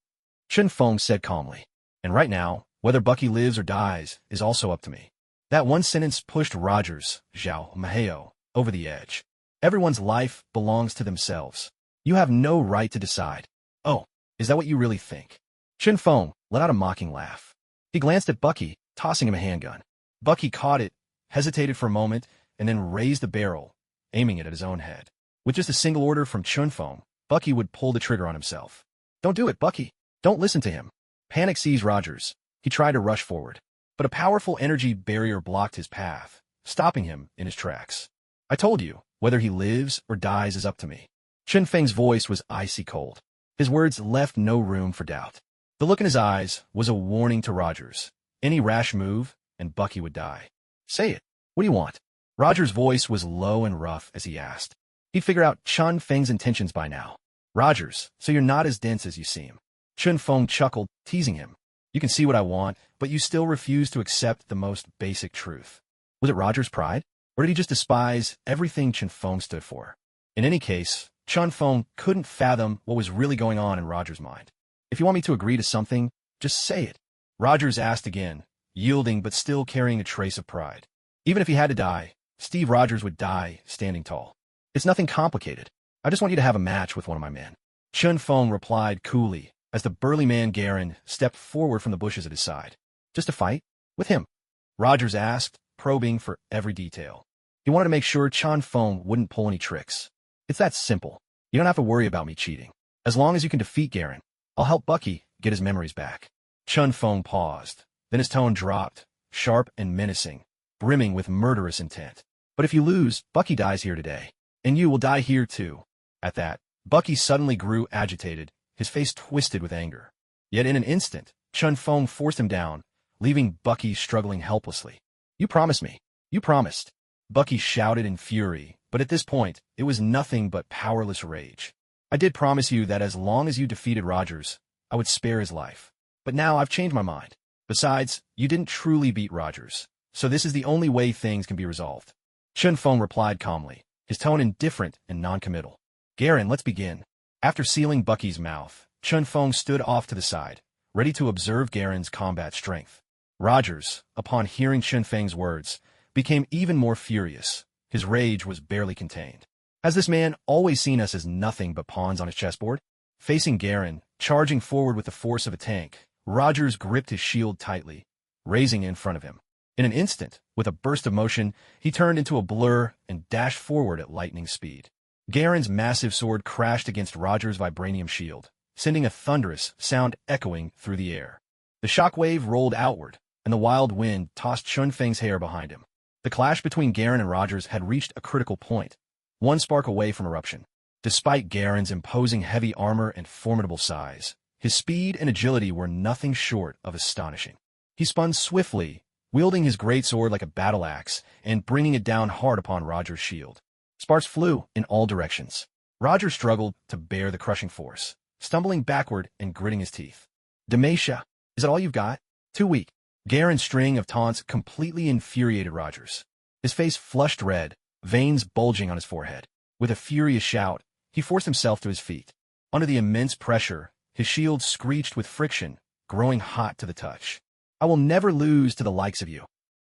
Chun Feng said calmly. "And right now, whether Bucky lives or dies is also up to me." That one sentence pushed Rogers, Zhao Maheo, over the edge. Everyone's life belongs to themselves. You have no right to decide. "Oh, is that what you really think?" Chun Feng let out a mocking laugh. He glanced at Bucky, tossing him a handgun. Bucky caught it, hesitated for a moment, and then raised the barrel, aiming it at his own head. With just a single order from Chunfeng, Bucky would pull the trigger on himself. Don't do it, Bucky. Don't listen to him. Panic seized Rogers. He tried to rush forward, but a powerful energy barrier blocked his path, stopping him in his tracks. I told you, whether he lives or dies is up to me. Chunfeng's voice was icy cold. His words left no room for doubt. The look in his eyes was a warning to Rogers. Any rash move, and Bucky would die. Say it. What do you want? Rogers' voice was low and rough as he asked. He'd figure out Chunfeng's intentions by now. Rogers, so you're not as dense as you seem. Chunfeng chuckled, teasing him. You can see what I want, but you still refuse to accept the most basic truth. Was it Rogers' pride? Or did he just despise everything Chunfeng stood for? In any case, Chunfeng couldn't fathom what was really going on in Rogers' mind. If you want me to agree to something, just say it. Rogers asked again, yielding but still carrying a trace of pride. Even if he had to die, Steve Rogers would die standing tall. It's nothing complicated. I just want you to have a match with one of my men. Chunfeng replied coolly, as the burly man Garen stepped forward from the bushes at his side. Just a fight? With him? Rogers asked, probing for every detail. He wanted to make sure Chunfeng wouldn't pull any tricks. It's that simple. You don't have to worry about me cheating. As long as you can defeat Garen, I'll help Bucky get his memories back. Chunfeng paused. Then his tone dropped, sharp and menacing, brimming with murderous intent. But if you lose, Bucky dies here today. And you will die here too. At that, Bucky suddenly grew agitated, his face twisted with anger. Yet in an instant, Chunfeng forced him down, leaving Bucky struggling helplessly. You promised me. You promised. Bucky shouted in fury, but at this point, it was nothing but powerless rage. I did promise you that as long as you defeated Rogers, I would spare his life. But now I've changed my mind. Besides, you didn't truly beat Rogers, so this is the only way things can be resolved. Chunfeng replied calmly, his tone indifferent and non-committal. Garen, let's begin. After sealing Bucky's mouth, Chunfeng stood off to the side, ready to observe Garen's combat strength. Rogers, upon hearing Chunfeng's words, became even more furious. His rage was barely contained. Has this man always seen us as nothing but pawns on his chessboard? Facing Garen, charging forward with the force of a tank, Rogers gripped his shield tightly, raising it in front of him. In an instant, with a burst of motion, he turned into a blur and dashed forward at lightning speed. Garen's massive sword crashed against Rogers' vibranium shield, sending a thunderous sound echoing through the air. The shockwave rolled outward, and the wild wind tossed Chunfeng's hair behind him. The clash between Garen and Rogers had reached a critical point, one spark away from eruption. Despite Garen's imposing heavy armor and formidable size, his speed and agility were nothing short of astonishing. He spun swiftly, wielding his greatsword like a battle axe and bringing it down hard upon Rogers' shield. Sparks flew in all directions. Rogers struggled to bear the crushing force, stumbling backward and gritting his teeth. Demetia, is that all you've got? Too weak. Garen's string of taunts completely infuriated Rogers. His face flushed red, veins bulging on his forehead. With a furious shout, he forced himself to his feet. Under the immense pressure, his shield screeched with friction, growing hot to the touch. I will never lose to the likes of you.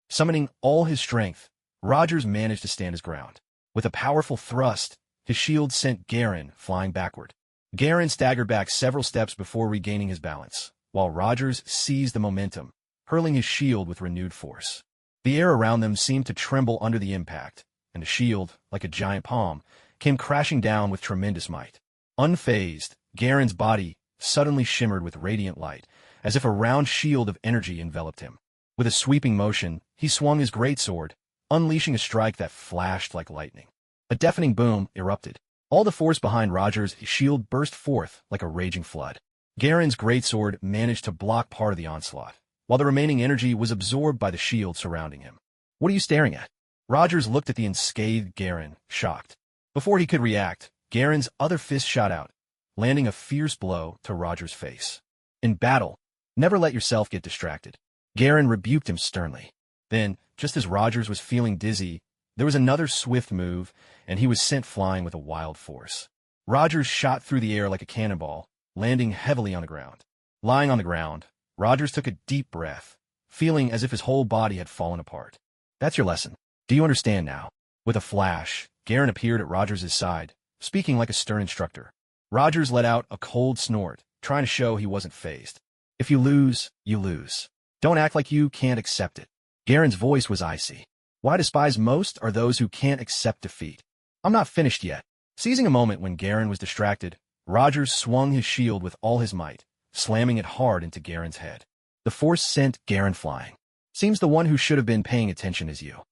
Summoning all his strength, Rogers managed to stand his ground. With a powerful thrust, his shield sent Garen flying backward. Garen staggered back several steps before regaining his balance, while Rogers seized the momentum, hurling his shield with renewed force. The air around them seemed to tremble under the impact, and the shield, like a giant palm, came crashing down with tremendous might. Unfazed, Garen's body suddenly shimmered with radiant light, as if a round shield of energy enveloped him. With a sweeping motion, he swung his greatsword, unleashing a strike that flashed like lightning. A deafening boom erupted. All the force behind Rogers' shield burst forth like a raging flood. Garen's greatsword managed to block part of the onslaught, while the remaining energy was absorbed by the shield surrounding him. What are you staring at? Rogers looked at the unscathed Garen, shocked. Before he could react, Garen's other fist shot out, landing a fierce blow to Rogers' face. In battle, never let yourself get distracted. Garen rebuked him sternly. Then, just as Rogers was feeling dizzy, there was another swift move, and he was sent flying with a wild force. Rogers shot through the air like a cannonball, landing heavily on the ground. Lying on the ground, Rogers took a deep breath, feeling as if his whole body had fallen apart. That's your lesson. Do you understand now? With a flash, Garen appeared at Rogers' side, speaking like a stern instructor. Rogers let out a cold snort, trying to show he wasn't fazed. If you lose, you lose. Don't act like you can't accept it. Garen's voice was icy. What I despise most are those who can't accept defeat. I'm not finished yet. Seizing a moment when Garen was distracted, Rogers swung his shield with all his might, slamming it hard into Garen's head. The force sent Garen flying. Seems the one who should have been paying attention is you.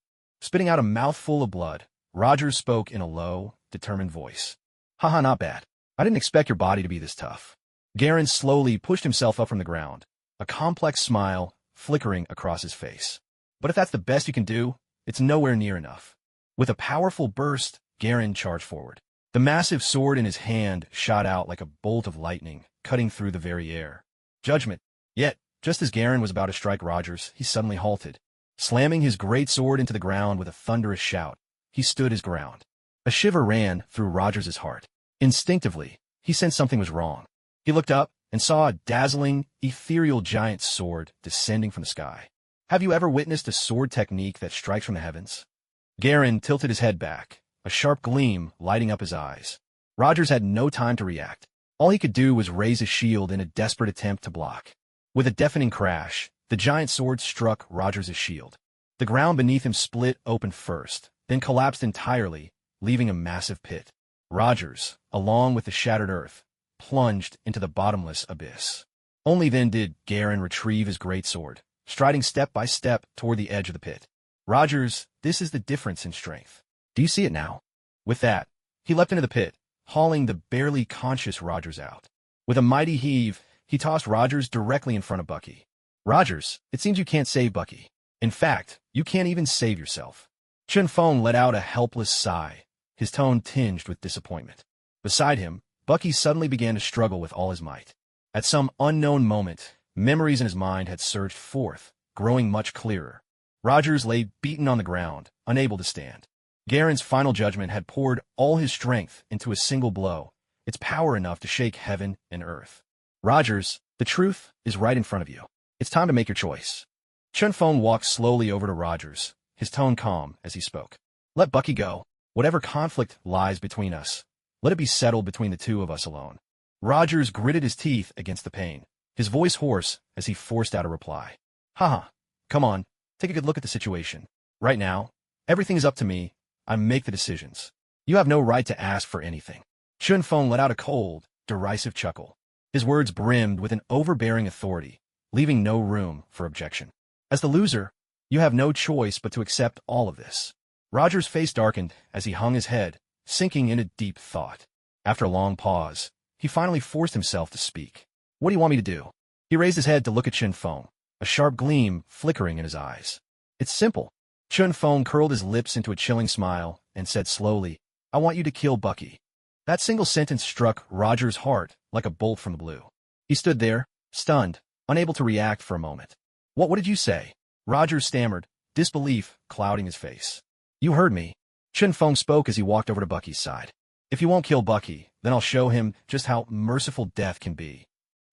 Spitting out a mouthful of blood, Rogers spoke in a low, determined voice. Haha, not bad. I didn't expect your body to be this tough. Garen slowly pushed himself up from the ground, a complex smile flickering across his face. But if that's the best you can do, it's nowhere near enough. With a powerful burst, Garen charged forward. The massive sword in his hand shot out like a bolt of lightning, cutting through the very air. Judgment. Yet, just as Garen was about to strike Rogers, he suddenly halted. Slamming his great sword into the ground with a thunderous shout, he stood his ground. A shiver ran through Rogers's heart. Instinctively, he sensed something was wrong. He looked up and saw a dazzling, ethereal giant sword descending from the sky. Have you ever witnessed a sword technique that strikes from the heavens? Garen tilted his head back, a sharp gleam lighting up his eyes. Rogers had no time to react. All he could do was raise his shield in a desperate attempt to block. With a deafening crash, the giant sword struck Rogers' shield. The ground beneath him split open first, then collapsed entirely, leaving a massive pit. Rogers, along with the shattered earth, plunged into the bottomless abyss. Only then did Garen retrieve his great sword, striding step by step toward the edge of the pit. Rogers, this is the difference in strength. Do you see it now? With that, he leapt into the pit, hauling the barely conscious Rogers out. With a mighty heave, he tossed Rogers directly in front of Bucky. Rogers, it seems you can't save Bucky. In fact, you can't even save yourself. Chun Feng let out a helpless sigh, his tone tinged with disappointment. Beside him, Bucky suddenly began to struggle with all his might. At some unknown moment, memories in his mind had surged forth, growing much clearer. Rogers lay beaten on the ground, unable to stand. Garen's final judgment had poured all his strength into a single blow, its power enough to shake heaven and earth. Rogers, the truth is right in front of you. It's time to make your choice. Chun Feng walked slowly over to Rogers, his tone calm as he spoke. Let Bucky go. Whatever conflict lies between us, let it be settled between the two of us alone. Rogers gritted his teeth against the pain, his voice hoarse as he forced out a reply. Haha, come on, take a good look at the situation. Right now, everything is up to me. I make the decisions. You have no right to ask for anything. Chun Feng let out a cold, derisive chuckle. His words brimmed with an overbearing authority, leaving no room for objection. As the loser, you have no choice but to accept all of this. Rogers' face darkened as he hung his head, sinking into deep thought. After a long pause, he finally forced himself to speak. What do you want me to do? He raised his head to look at Chun Feng, a sharp gleam flickering in his eyes. It's simple. Chun Feng curled his lips into a chilling smile and said slowly, I want you to kill Bucky. That single sentence struck Rogers' heart like a bolt from the blue. He stood there, stunned, unable to react for a moment. What did you say? Rogers stammered, disbelief clouding his face. You heard me. Chun Feng spoke as he walked over to Bucky's side. If you won't kill Bucky, then I'll show him just how merciful death can be.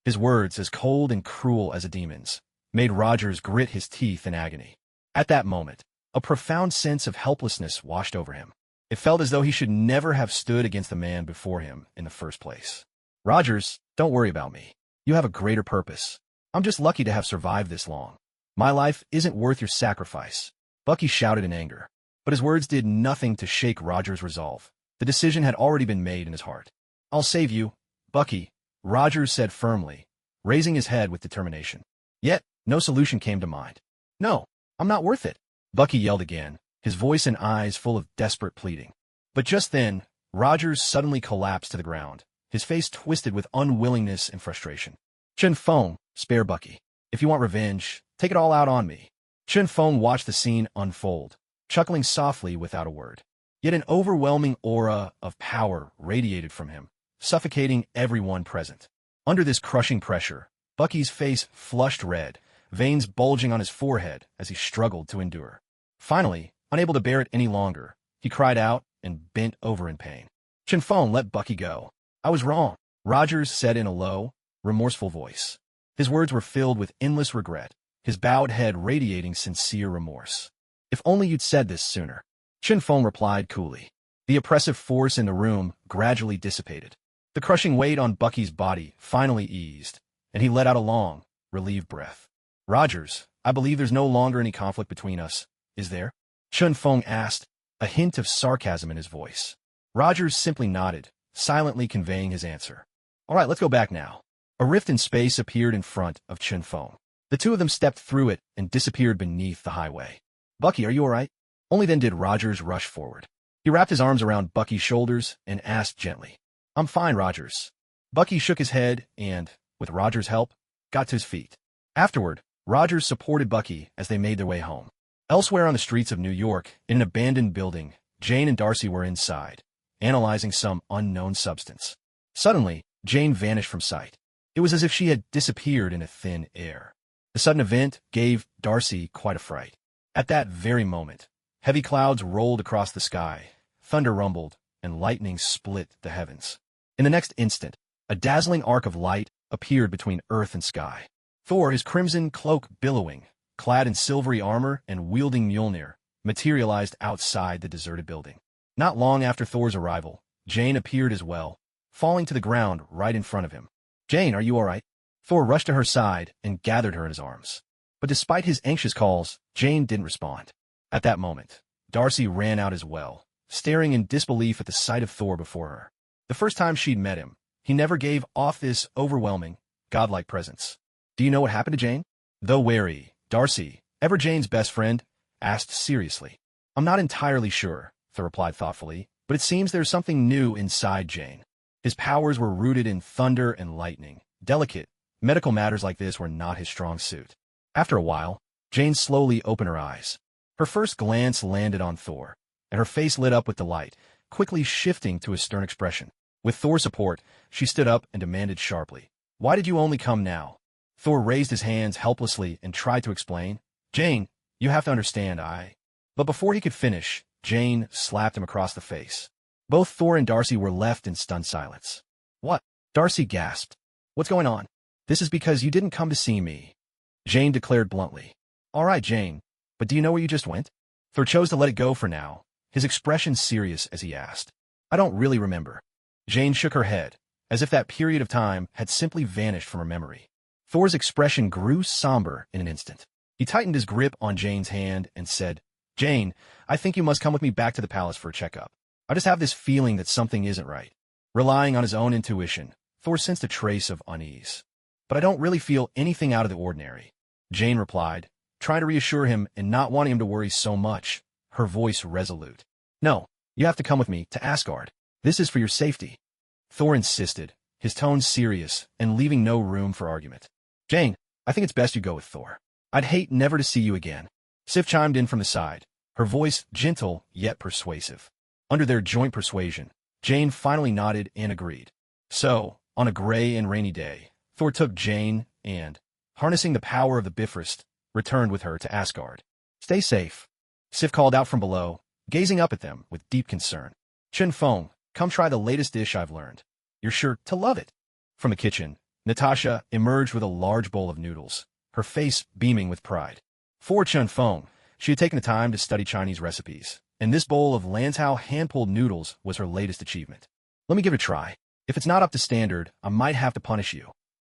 His words, as cold and cruel as a demon's, made Rogers grit his teeth in agony. At that moment, a profound sense of helplessness washed over him. It felt as though he should never have stood against the man before him in the first place. Rogers, don't worry about me. You have a greater purpose. I'm just lucky to have survived this long. My life isn't worth your sacrifice. Bucky shouted in anger. But his words did nothing to shake Rogers' resolve. The decision had already been made in his heart. I'll save you, Bucky, Rogers said firmly, raising his head with determination. Yet, no solution came to mind. No, I'm not worth it, Bucky yelled again, his voice and eyes full of desperate pleading. But just then, Rogers suddenly collapsed to the ground, his face twisted with unwillingness and frustration. Chun Feng, spare Bucky. If you want revenge, take it all out on me. Chun Feng watched the scene unfold, chuckling softly without a word. Yet an overwhelming aura of power radiated from him, suffocating everyone present. Under this crushing pressure, Bucky's face flushed red, veins bulging on his forehead as he struggled to endure. Finally, unable to bear it any longer, he cried out and bent over in pain. Chun Feng, let Bucky go. I was wrong, Rogers said in a low, remorseful voice. His words were filled with endless regret, his bowed head radiating sincere remorse. If only you'd said this sooner. Chun Feng replied coolly. The oppressive force in the room gradually dissipated. The crushing weight on Bucky's body finally eased, and he let out a long, relieved breath. Rogers, I believe there's no longer any conflict between us, is there? Chun Feng asked, a hint of sarcasm in his voice. Rogers simply nodded, silently conveying his answer. All right, let's go back now. A rift in space appeared in front of Chen Feng. The two of them stepped through it and disappeared beneath the highway. Bucky, are you all right? Only then did Rogers rush forward. He wrapped his arms around Bucky's shoulders and asked gently, I'm fine, Rogers. Bucky shook his head and, with Rogers' help, got to his feet. Afterward, Rogers supported Bucky as they made their way home. Elsewhere on the streets of New York, in an abandoned building, Jane and Darcy were inside, analyzing some unknown substance. Suddenly, Jane vanished from sight. It was as if she had disappeared in a thin air. The sudden event gave Darcy quite a fright. At that very moment, heavy clouds rolled across the sky, thunder rumbled, and lightning split the heavens. In the next instant, a dazzling arc of light appeared between earth and sky. Thor, his crimson cloak billowing, clad in silvery armor and wielding Mjolnir, materialized outside the deserted building. Not long after Thor's arrival, Jane appeared as well, falling to the ground right in front of him. Jane, are you all right? Thor rushed to her side and gathered her in his arms. But despite his anxious calls, Jane didn't respond. At that moment, Darcy ran out as well, staring in disbelief at the sight of Thor before her. The first time she'd met him, he never gave off this overwhelming, godlike presence. Do you know what happened to Jane? Though wary, Darcy, ever Jane's best friend, asked seriously. I'm not entirely sure, Thor replied thoughtfully, but it seems there's something new inside Jane. His powers were rooted in thunder and lightning. Delicate, medical matters like this were not his strong suit. After a while, Jane slowly opened her eyes. Her first glance landed on Thor, and her face lit up with delight, quickly shifting to a stern expression. With Thor's support, she stood up and demanded sharply, Why did you only come now? Thor raised his hands helplessly and tried to explain, Jane, you have to understand, But before he could finish, Jane slapped him across the face. Both Thor and Darcy were left in stunned silence. What? Darcy gasped. What's going on? This is because you didn't come to see me, Jane declared bluntly. All right, Jane, but do you know where you just went? Thor chose to let it go for now, his expression serious as he asked. I don't really remember. Jane shook her head, as if that period of time had simply vanished from her memory. Thor's expression grew somber in an instant. He tightened his grip on Jane's hand and said, Jane, I think you must come with me back to the palace for a checkup. I just have this feeling that something isn't right. Relying on his own intuition, Thor sensed a trace of unease. But I don't really feel anything out of the ordinary, Jane replied, trying to reassure him and not wanting him to worry so much, her voice resolute. No, you have to come with me to Asgard. This is for your safety. Thor insisted, his tone serious and leaving no room for argument. Jane, I think it's best you go with Thor. I'd hate never to see you again. Sif chimed in from the side, her voice gentle yet persuasive. Under their joint persuasion, Jane finally nodded and agreed. So, on a gray and rainy day, Thor took Jane and, harnessing the power of the Bifrost, returned with her to Asgard. Stay safe, Sif called out from below, gazing up at them with deep concern. Chen Feng, come try the latest dish I've learned. You're sure to love it. From the kitchen, Natasha emerged with a large bowl of noodles, her face beaming with pride. For Chen Feng, she had taken the time to study Chinese recipes, and this bowl of Lantau hand-pulled noodles was her latest achievement. Let me give it a try. If it's not up to standard, I might have to punish you,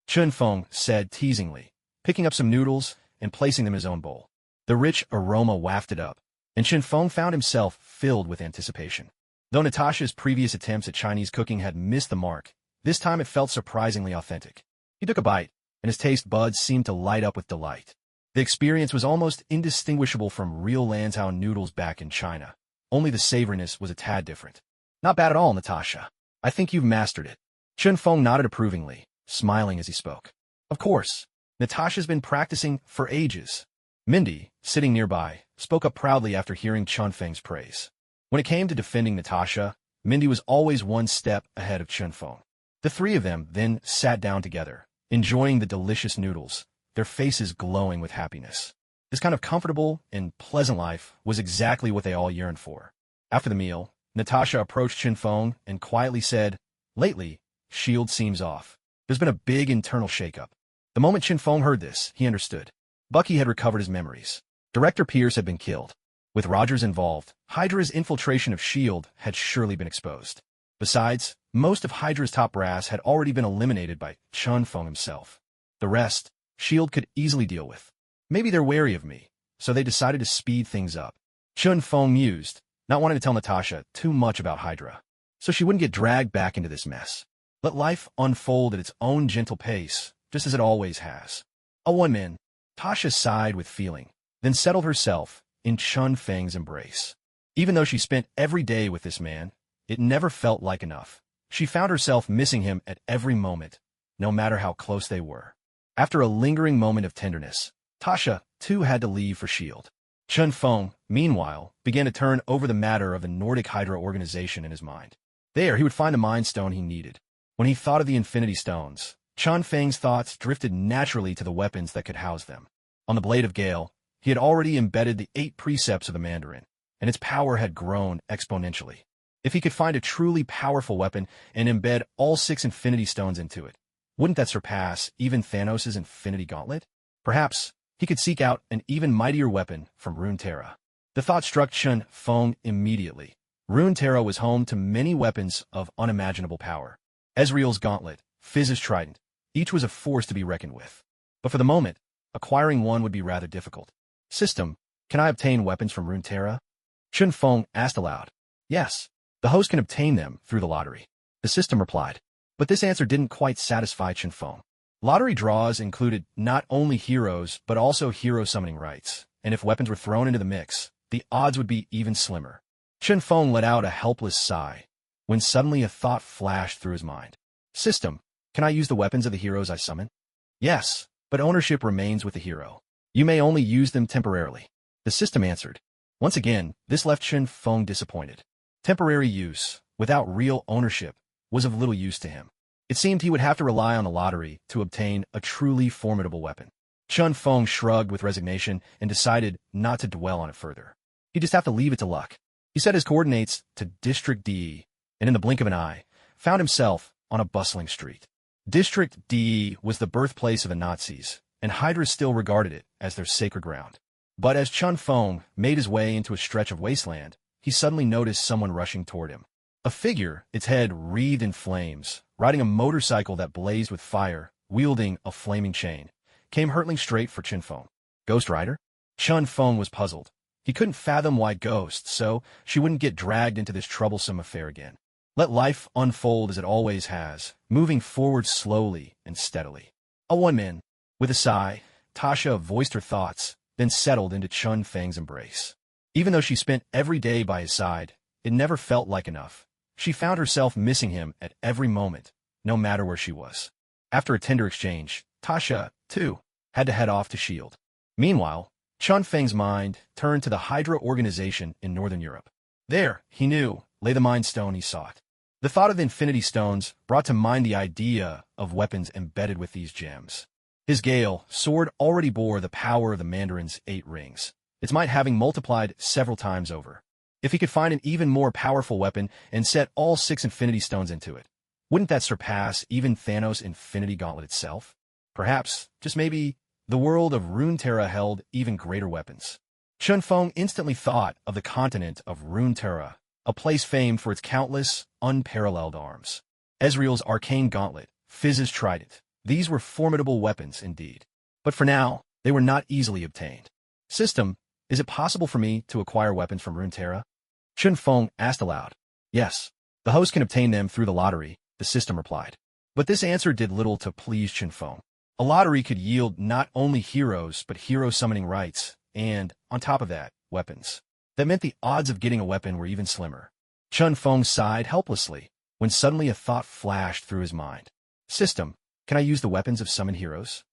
Chen Feng said teasingly, picking up some noodles and placing them in his own bowl. The rich aroma wafted up, and Chen Feng found himself filled with anticipation. Though Natasha's previous attempts at Chinese cooking had missed the mark, this time it felt surprisingly authentic. He took a bite, and his taste buds seemed to light up with delight. The experience was almost indistinguishable from real Lantau noodles back in China. Only the savoriness was a tad different. Not bad at all, Natasha. I think you've mastered it. Chen Feng nodded approvingly, smiling as he spoke. Of course. Natasha's been practicing for ages. Mindy, sitting nearby, spoke up proudly after hearing Chen Feng's praise. When it came to defending Natasha, Mindy was always one step ahead of Chen Feng. The three of them then sat down together, enjoying the delicious noodles, their faces glowing with happiness. This kind of comfortable and pleasant life was exactly what they all yearned for. After the meal, Natasha approached Chen Feng and quietly said, Lately, S.H.I.E.L.D. seems off. There's been a big internal shakeup. The moment Chen Feng heard this, he understood. Bucky had recovered his memories. Director Pierce had been killed. With Rogers involved, Hydra's infiltration of S.H.I.E.L.D. had surely been exposed. Besides, most of Hydra's top brass had already been eliminated by Chen Feng himself. The rest, S.H.I.E.L.D. could easily deal with. Maybe they're wary of me, so they decided to speed things up. Chen Feng mused, not wanting to tell Natasha too much about Hydra. so she wouldn't get dragged back into this mess. Let life unfold at its own gentle pace, just as it always has. A one-man, Tasha sighed with feeling, then settled herself in Chun Feng's embrace. Even though she spent every day with this man, it never felt like enough. She found herself missing him at every moment, no matter how close they were. After a lingering moment of tenderness, Tasha, too, had to leave for S.H.I.E.L.D. Chun Feng, meanwhile, began to turn over the matter of the Nordic Hydra organization in his mind. There, he would find the Mind Stone he needed. When he thought of the Infinity Stones, Chun Feng's thoughts drifted naturally to the weapons that could house them. On the Blade of Gale, he had already embedded the 8 precepts of the Mandarin, and its power had grown exponentially. If he could find a truly powerful weapon and embed all 6 Infinity Stones into it, wouldn't that surpass even Thanos' Infinity Gauntlet? Perhaps he could seek out an even mightier weapon from Runeterra. The thought struck Chun Feng immediately. Runeterra was home to many weapons of unimaginable power. Ezreal's Gauntlet, Fizz's Trident, each was a force to be reckoned with. But for the moment, acquiring one would be rather difficult. System, can I obtain weapons from Runeterra? Chun Feng asked aloud. Yes, the host can obtain them through the lottery. The system replied. But this answer didn't quite satisfy Chun Feng. Lottery draws included not only heroes, but also hero summoning rights, and if weapons were thrown into the mix, the odds would be even slimmer. Chun Feng let out a helpless sigh, when suddenly a thought flashed through his mind. System, can I use the weapons of the heroes I summon? Yes, but ownership remains with the hero. You may only use them temporarily. The system answered. Once again, this left Chun Feng disappointed. Temporary use, without real ownership, was of little use to him. It seemed he would have to rely on the lottery to obtain a truly formidable weapon. Chun Feng shrugged with resignation and decided not to dwell on it further. He'd just have to leave it to luck. He set his coordinates to District DE, and in the blink of an eye, found himself on a bustling street. District DE was the birthplace of the Nazis, and Hydra still regarded it as their sacred ground. But as Chun Feng made his way into a stretch of wasteland, he suddenly noticed someone rushing toward him. A figure, its head wreathed in flames, riding a motorcycle that blazed with fire, wielding a flaming chain, came hurtling straight for Chun Feng. Ghost Rider? Chun Feng was puzzled. He couldn't fathom why ghosts, so she wouldn't get dragged into this troublesome affair again. Let life unfold as it always has, moving forward slowly and steadily. A one-man. With a sigh, Tasha voiced her thoughts, then settled into Chun Feng's embrace. Even though she spent every day by his side, it never felt like enough. She found herself missing him at every moment, no matter where she was. After a tender exchange, Tasha, too, had to head off to S.H.I.E.L.D. Meanwhile, Chun Feng's mind turned to the Hydra organization in Northern Europe. There, he knew, lay the Mind Stone he sought. The thought of the Infinity Stones brought to mind the idea of weapons embedded with these gems. His Gale sword already bore the power of the Mandarin's 8 rings, its might having multiplied several times over. If he could find an even more powerful weapon and set all 6 Infinity Stones into it, wouldn't that surpass even Thanos' Infinity Gauntlet itself? Perhaps, just maybe, the world of Runeterra held even greater weapons. Chun Feng instantly thought of the continent of Runeterra, a place famed for its countless, unparalleled arms. Ezreal's arcane gauntlet, Fizz's trident. These were formidable weapons indeed. But for now, they were not easily obtained. System, is it possible for me to acquire weapons from Runeterra? Chun Feng asked aloud. Yes, the host can obtain them through the lottery, the system replied. But this answer did little to please Chun Feng. A lottery could yield not only heroes, but hero summoning rights, and, on top of that, weapons. That meant the odds of getting a weapon were even slimmer. Chun Feng sighed helplessly, when suddenly a thought flashed through his mind. System, can I use the weapons of summoned heroes?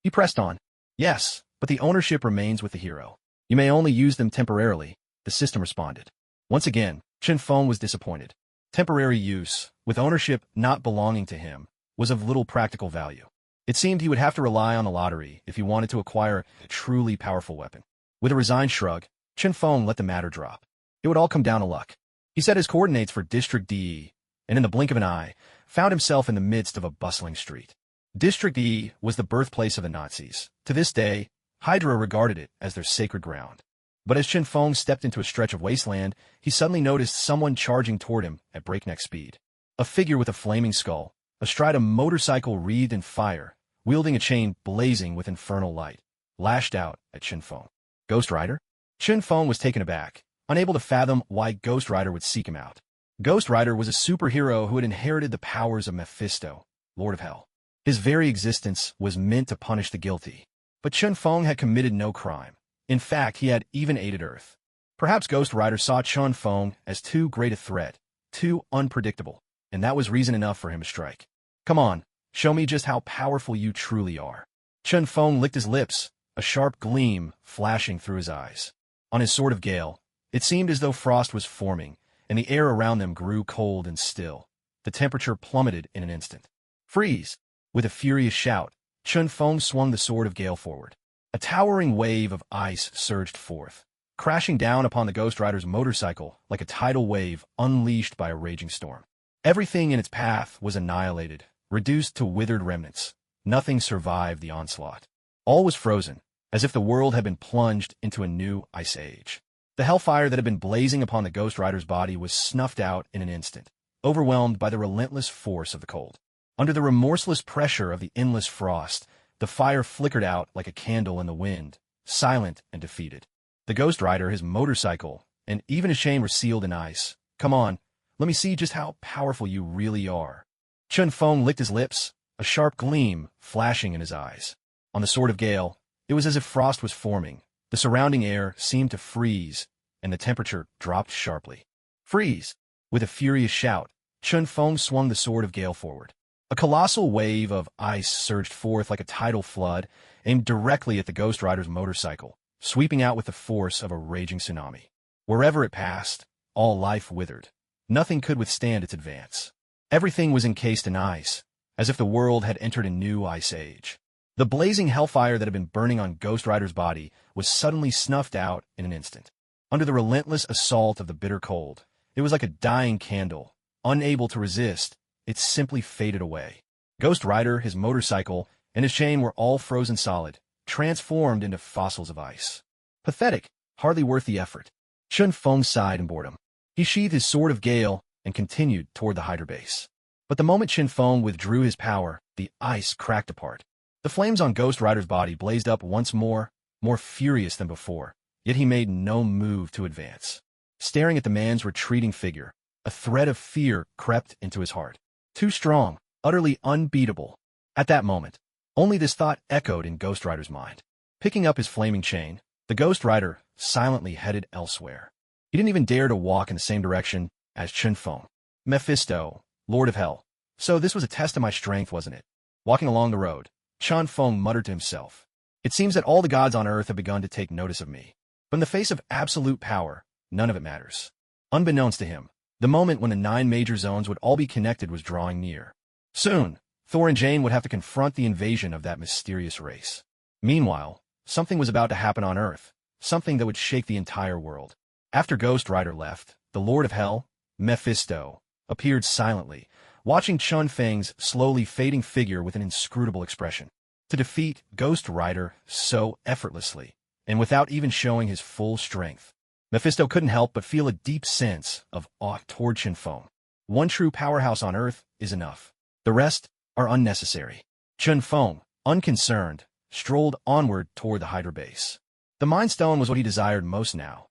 He pressed on. Yes, but the ownership remains with the hero. You may only use them temporarily, the system responded. Once again, Chun Feng was disappointed. Temporary use, with ownership not belonging to him, was of little practical value. It seemed he would have to rely on the lottery if he wanted to acquire a truly powerful weapon. With a resigned shrug, Chun Feng let the matter drop. It would all come down to luck. He set his coordinates for District DE, and in the blink of an eye, found himself in the midst of a bustling street. District DE was the birthplace of the Nazis. To this day, Hydra regarded it as their sacred ground. But as Chun Feng stepped into a stretch of wasteland, he suddenly noticed someone charging toward him at breakneck speed. A figure with a flaming skull, astride a motorcycle wreathed in fire, wielding a chain blazing with infernal light, lashed out at Chun Feng. Ghost Rider? Chun Feng was taken aback, unable to fathom why Ghost Rider would seek him out. Ghost Rider was a superhero who had inherited the powers of Mephisto, Lord of Hell. His very existence was meant to punish the guilty. But Chun Feng had committed no crime. In fact, he had even aided Earth. Perhaps Ghost Rider saw Chun Feng as too great a threat, too unpredictable, and that was reason enough for him to strike. Come on, show me just how powerful you truly are. Chun Feng licked his lips, a sharp gleam flashing through his eyes. On his sword of Gale, it seemed as though frost was forming, and the air around them grew cold and still. The temperature plummeted in an instant. Freeze! With a furious shout, Chun Feng swung the sword of Gale forward. A towering wave of ice surged forth, crashing down upon the Ghost Rider's motorcycle like a tidal wave unleashed by a raging storm. Everything in its path was annihilated, reduced to withered remnants. Nothing survived the onslaught. All was frozen, as if the world had been plunged into a new ice age. The hellfire that had been blazing upon the Ghost Rider's body was snuffed out in an instant, overwhelmed by the relentless force of the cold. Under the remorseless pressure of the endless frost, the fire flickered out like a candle in the wind, silent and defeated. The Ghost Rider, his motorcycle, and even his chain were sealed in ice. Come on, let me see just how powerful you really are. Chun Feng licked his lips, a sharp gleam flashing in his eyes. On the Sword of Gale, it was as if frost was forming. The surrounding air seemed to freeze, and the temperature dropped sharply. Freeze! With a furious shout, Chun Feng swung the Sword of Gale forward. A colossal wave of ice surged forth like a tidal flood, aimed directly at the Ghost Rider's motorcycle, sweeping out with the force of a raging tsunami. Wherever it passed, all life withered. Nothing could withstand its advance. Everything was encased in ice, as if the world had entered a new ice age. The blazing hellfire that had been burning on Ghost Rider's body was suddenly snuffed out in an instant. Under the relentless assault of the bitter cold, it was like a dying candle. Unable to resist, it simply faded away. Ghost Rider, his motorcycle, and his chain were all frozen solid, transformed into fossils of ice. Pathetic, hardly worth the effort. Chun Feng sighed in boredom. He sheathed his Sword of Gale and continued toward the Hydra base. But the moment Chun Feng withdrew his power, the ice cracked apart. The flames on Ghost Rider's body blazed up once more furious than before, yet he made no move to advance. Staring at the man's retreating figure, a thread of fear crept into his heart. Too strong, utterly unbeatable. At that moment, only this thought echoed in Ghost Rider's mind. Picking up his flaming chain, the Ghost Rider silently headed elsewhere. He didn't even dare to walk in the same direction as Chun Feng. Mephisto, Lord of Hell. So this was a test of my strength, wasn't it? Walking along the road, Chun Feng muttered to himself. It seems that all the gods on earth have begun to take notice of me. But in the face of absolute power, none of it matters. Unbeknownst to him, the moment when the 9 major zones would all be connected was drawing near. Soon, Thor and Jane would have to confront the invasion of that mysterious race. Meanwhile, something was about to happen on Earth, something that would shake the entire world. After Ghost Rider left, the Lord of Hell, Mephisto, appeared silently, watching Chun Feng's slowly fading figure with an inscrutable expression. To defeat Ghost Rider so effortlessly, and without even showing his full strength, Mephisto couldn't help but feel a deep sense of awe toward Chun Feng. One true powerhouse on Earth is enough. The rest are unnecessary. Chun Feng, unconcerned, strolled onward toward the Hydra base. The Mind Stone was what he desired most now.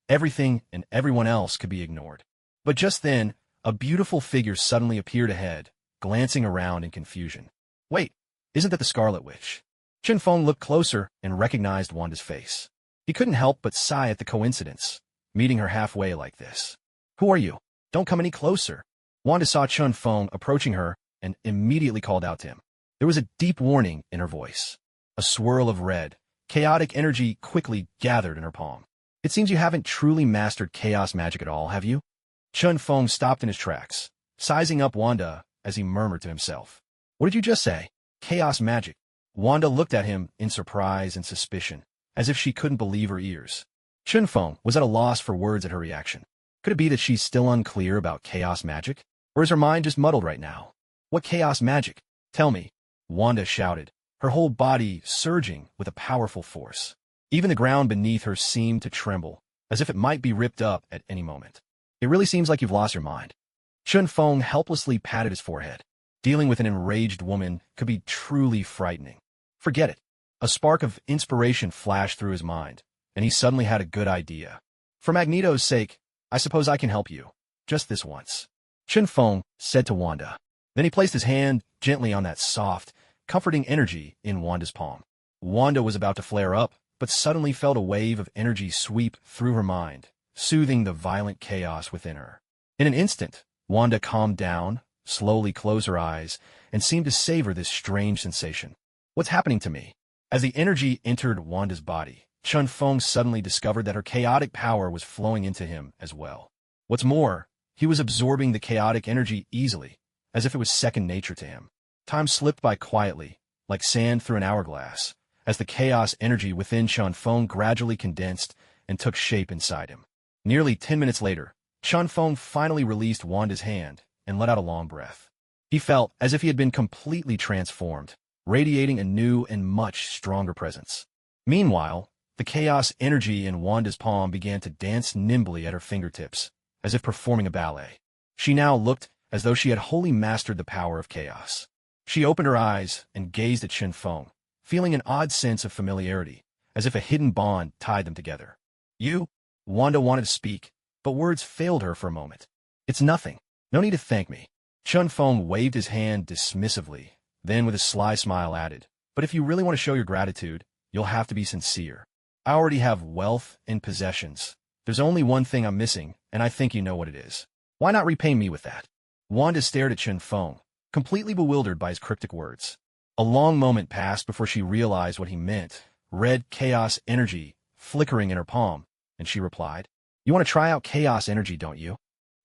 Everything and everyone else could be ignored. But just then, a beautiful figure suddenly appeared ahead, glancing around in confusion. Wait, isn't that the Scarlet Witch? Chun Feng looked closer and recognized Wanda's face. He couldn't help but sigh at the coincidence, meeting her halfway like this. Who are you? Don't come any closer. Wanda saw Chun Feng approaching her and immediately called out to him. There was a deep warning in her voice. A swirl of red, chaotic energy quickly gathered in her palm. It seems you haven't truly mastered chaos magic at all, have you? Chun Feng stopped in his tracks, sizing up Wanda as he murmured to himself. What did you just say? Chaos magic. Wanda looked at him in surprise and suspicion, as if she couldn't believe her ears. Chun Feng was at a loss for words at her reaction. Could it be that she's still unclear about chaos magic? Or is her mind just muddled right now? What chaos magic? Tell me, Wanda shouted, her whole body surging with a powerful force. Even the ground beneath her seemed to tremble, as if it might be ripped up at any moment. It really seems like you've lost your mind. Chun Feng helplessly patted his forehead. Dealing with an enraged woman could be truly frightening. Forget it. A spark of inspiration flashed through his mind, and he suddenly had a good idea. For Magneto's sake, I suppose I can help you. Just this once. Chen Feng said to Wanda. Then he placed his hand gently on that soft, comforting energy in Wanda's palm. Wanda was about to flare up, but suddenly felt a wave of energy sweep through her mind, soothing the violent chaos within her. In an instant, Wanda calmed down, slowly closed her eyes, and seemed to savor this strange sensation. What's happening to me? As the energy entered Wanda's body, Chen Feng suddenly discovered that her chaotic power was flowing into him as well. What's more, he was absorbing the chaotic energy easily, as if it was second nature to him. Time slipped by quietly, like sand through an hourglass, as the chaos energy within Chen Feng gradually condensed and took shape inside him. Nearly 10 minutes later, Chen Feng finally released Wanda's hand and let out a long breath. He felt as if he had been completely transformed, radiating a new and much stronger presence. Meanwhile, the chaos energy in Wanda's palm began to dance nimbly at her fingertips, as if performing a ballet. She now looked as though she had wholly mastered the power of chaos. She opened her eyes and gazed at Chen Feng, feeling an odd sense of familiarity, as if a hidden bond tied them together. You? Wanda wanted to speak, but words failed her for a moment. It's nothing. No need to thank me. Chen Feng waved his hand dismissively, then with a sly smile added, but if you really want to show your gratitude, you'll have to be sincere. I already have wealth and possessions. There's only one thing I'm missing, and I think you know what it is. Why not repay me with that? Wanda stared at Chen Feng, completely bewildered by his cryptic words. A long moment passed before she realized what he meant, red chaos energy flickering in her palm, and she replied, You want to try out chaos energy, don't you?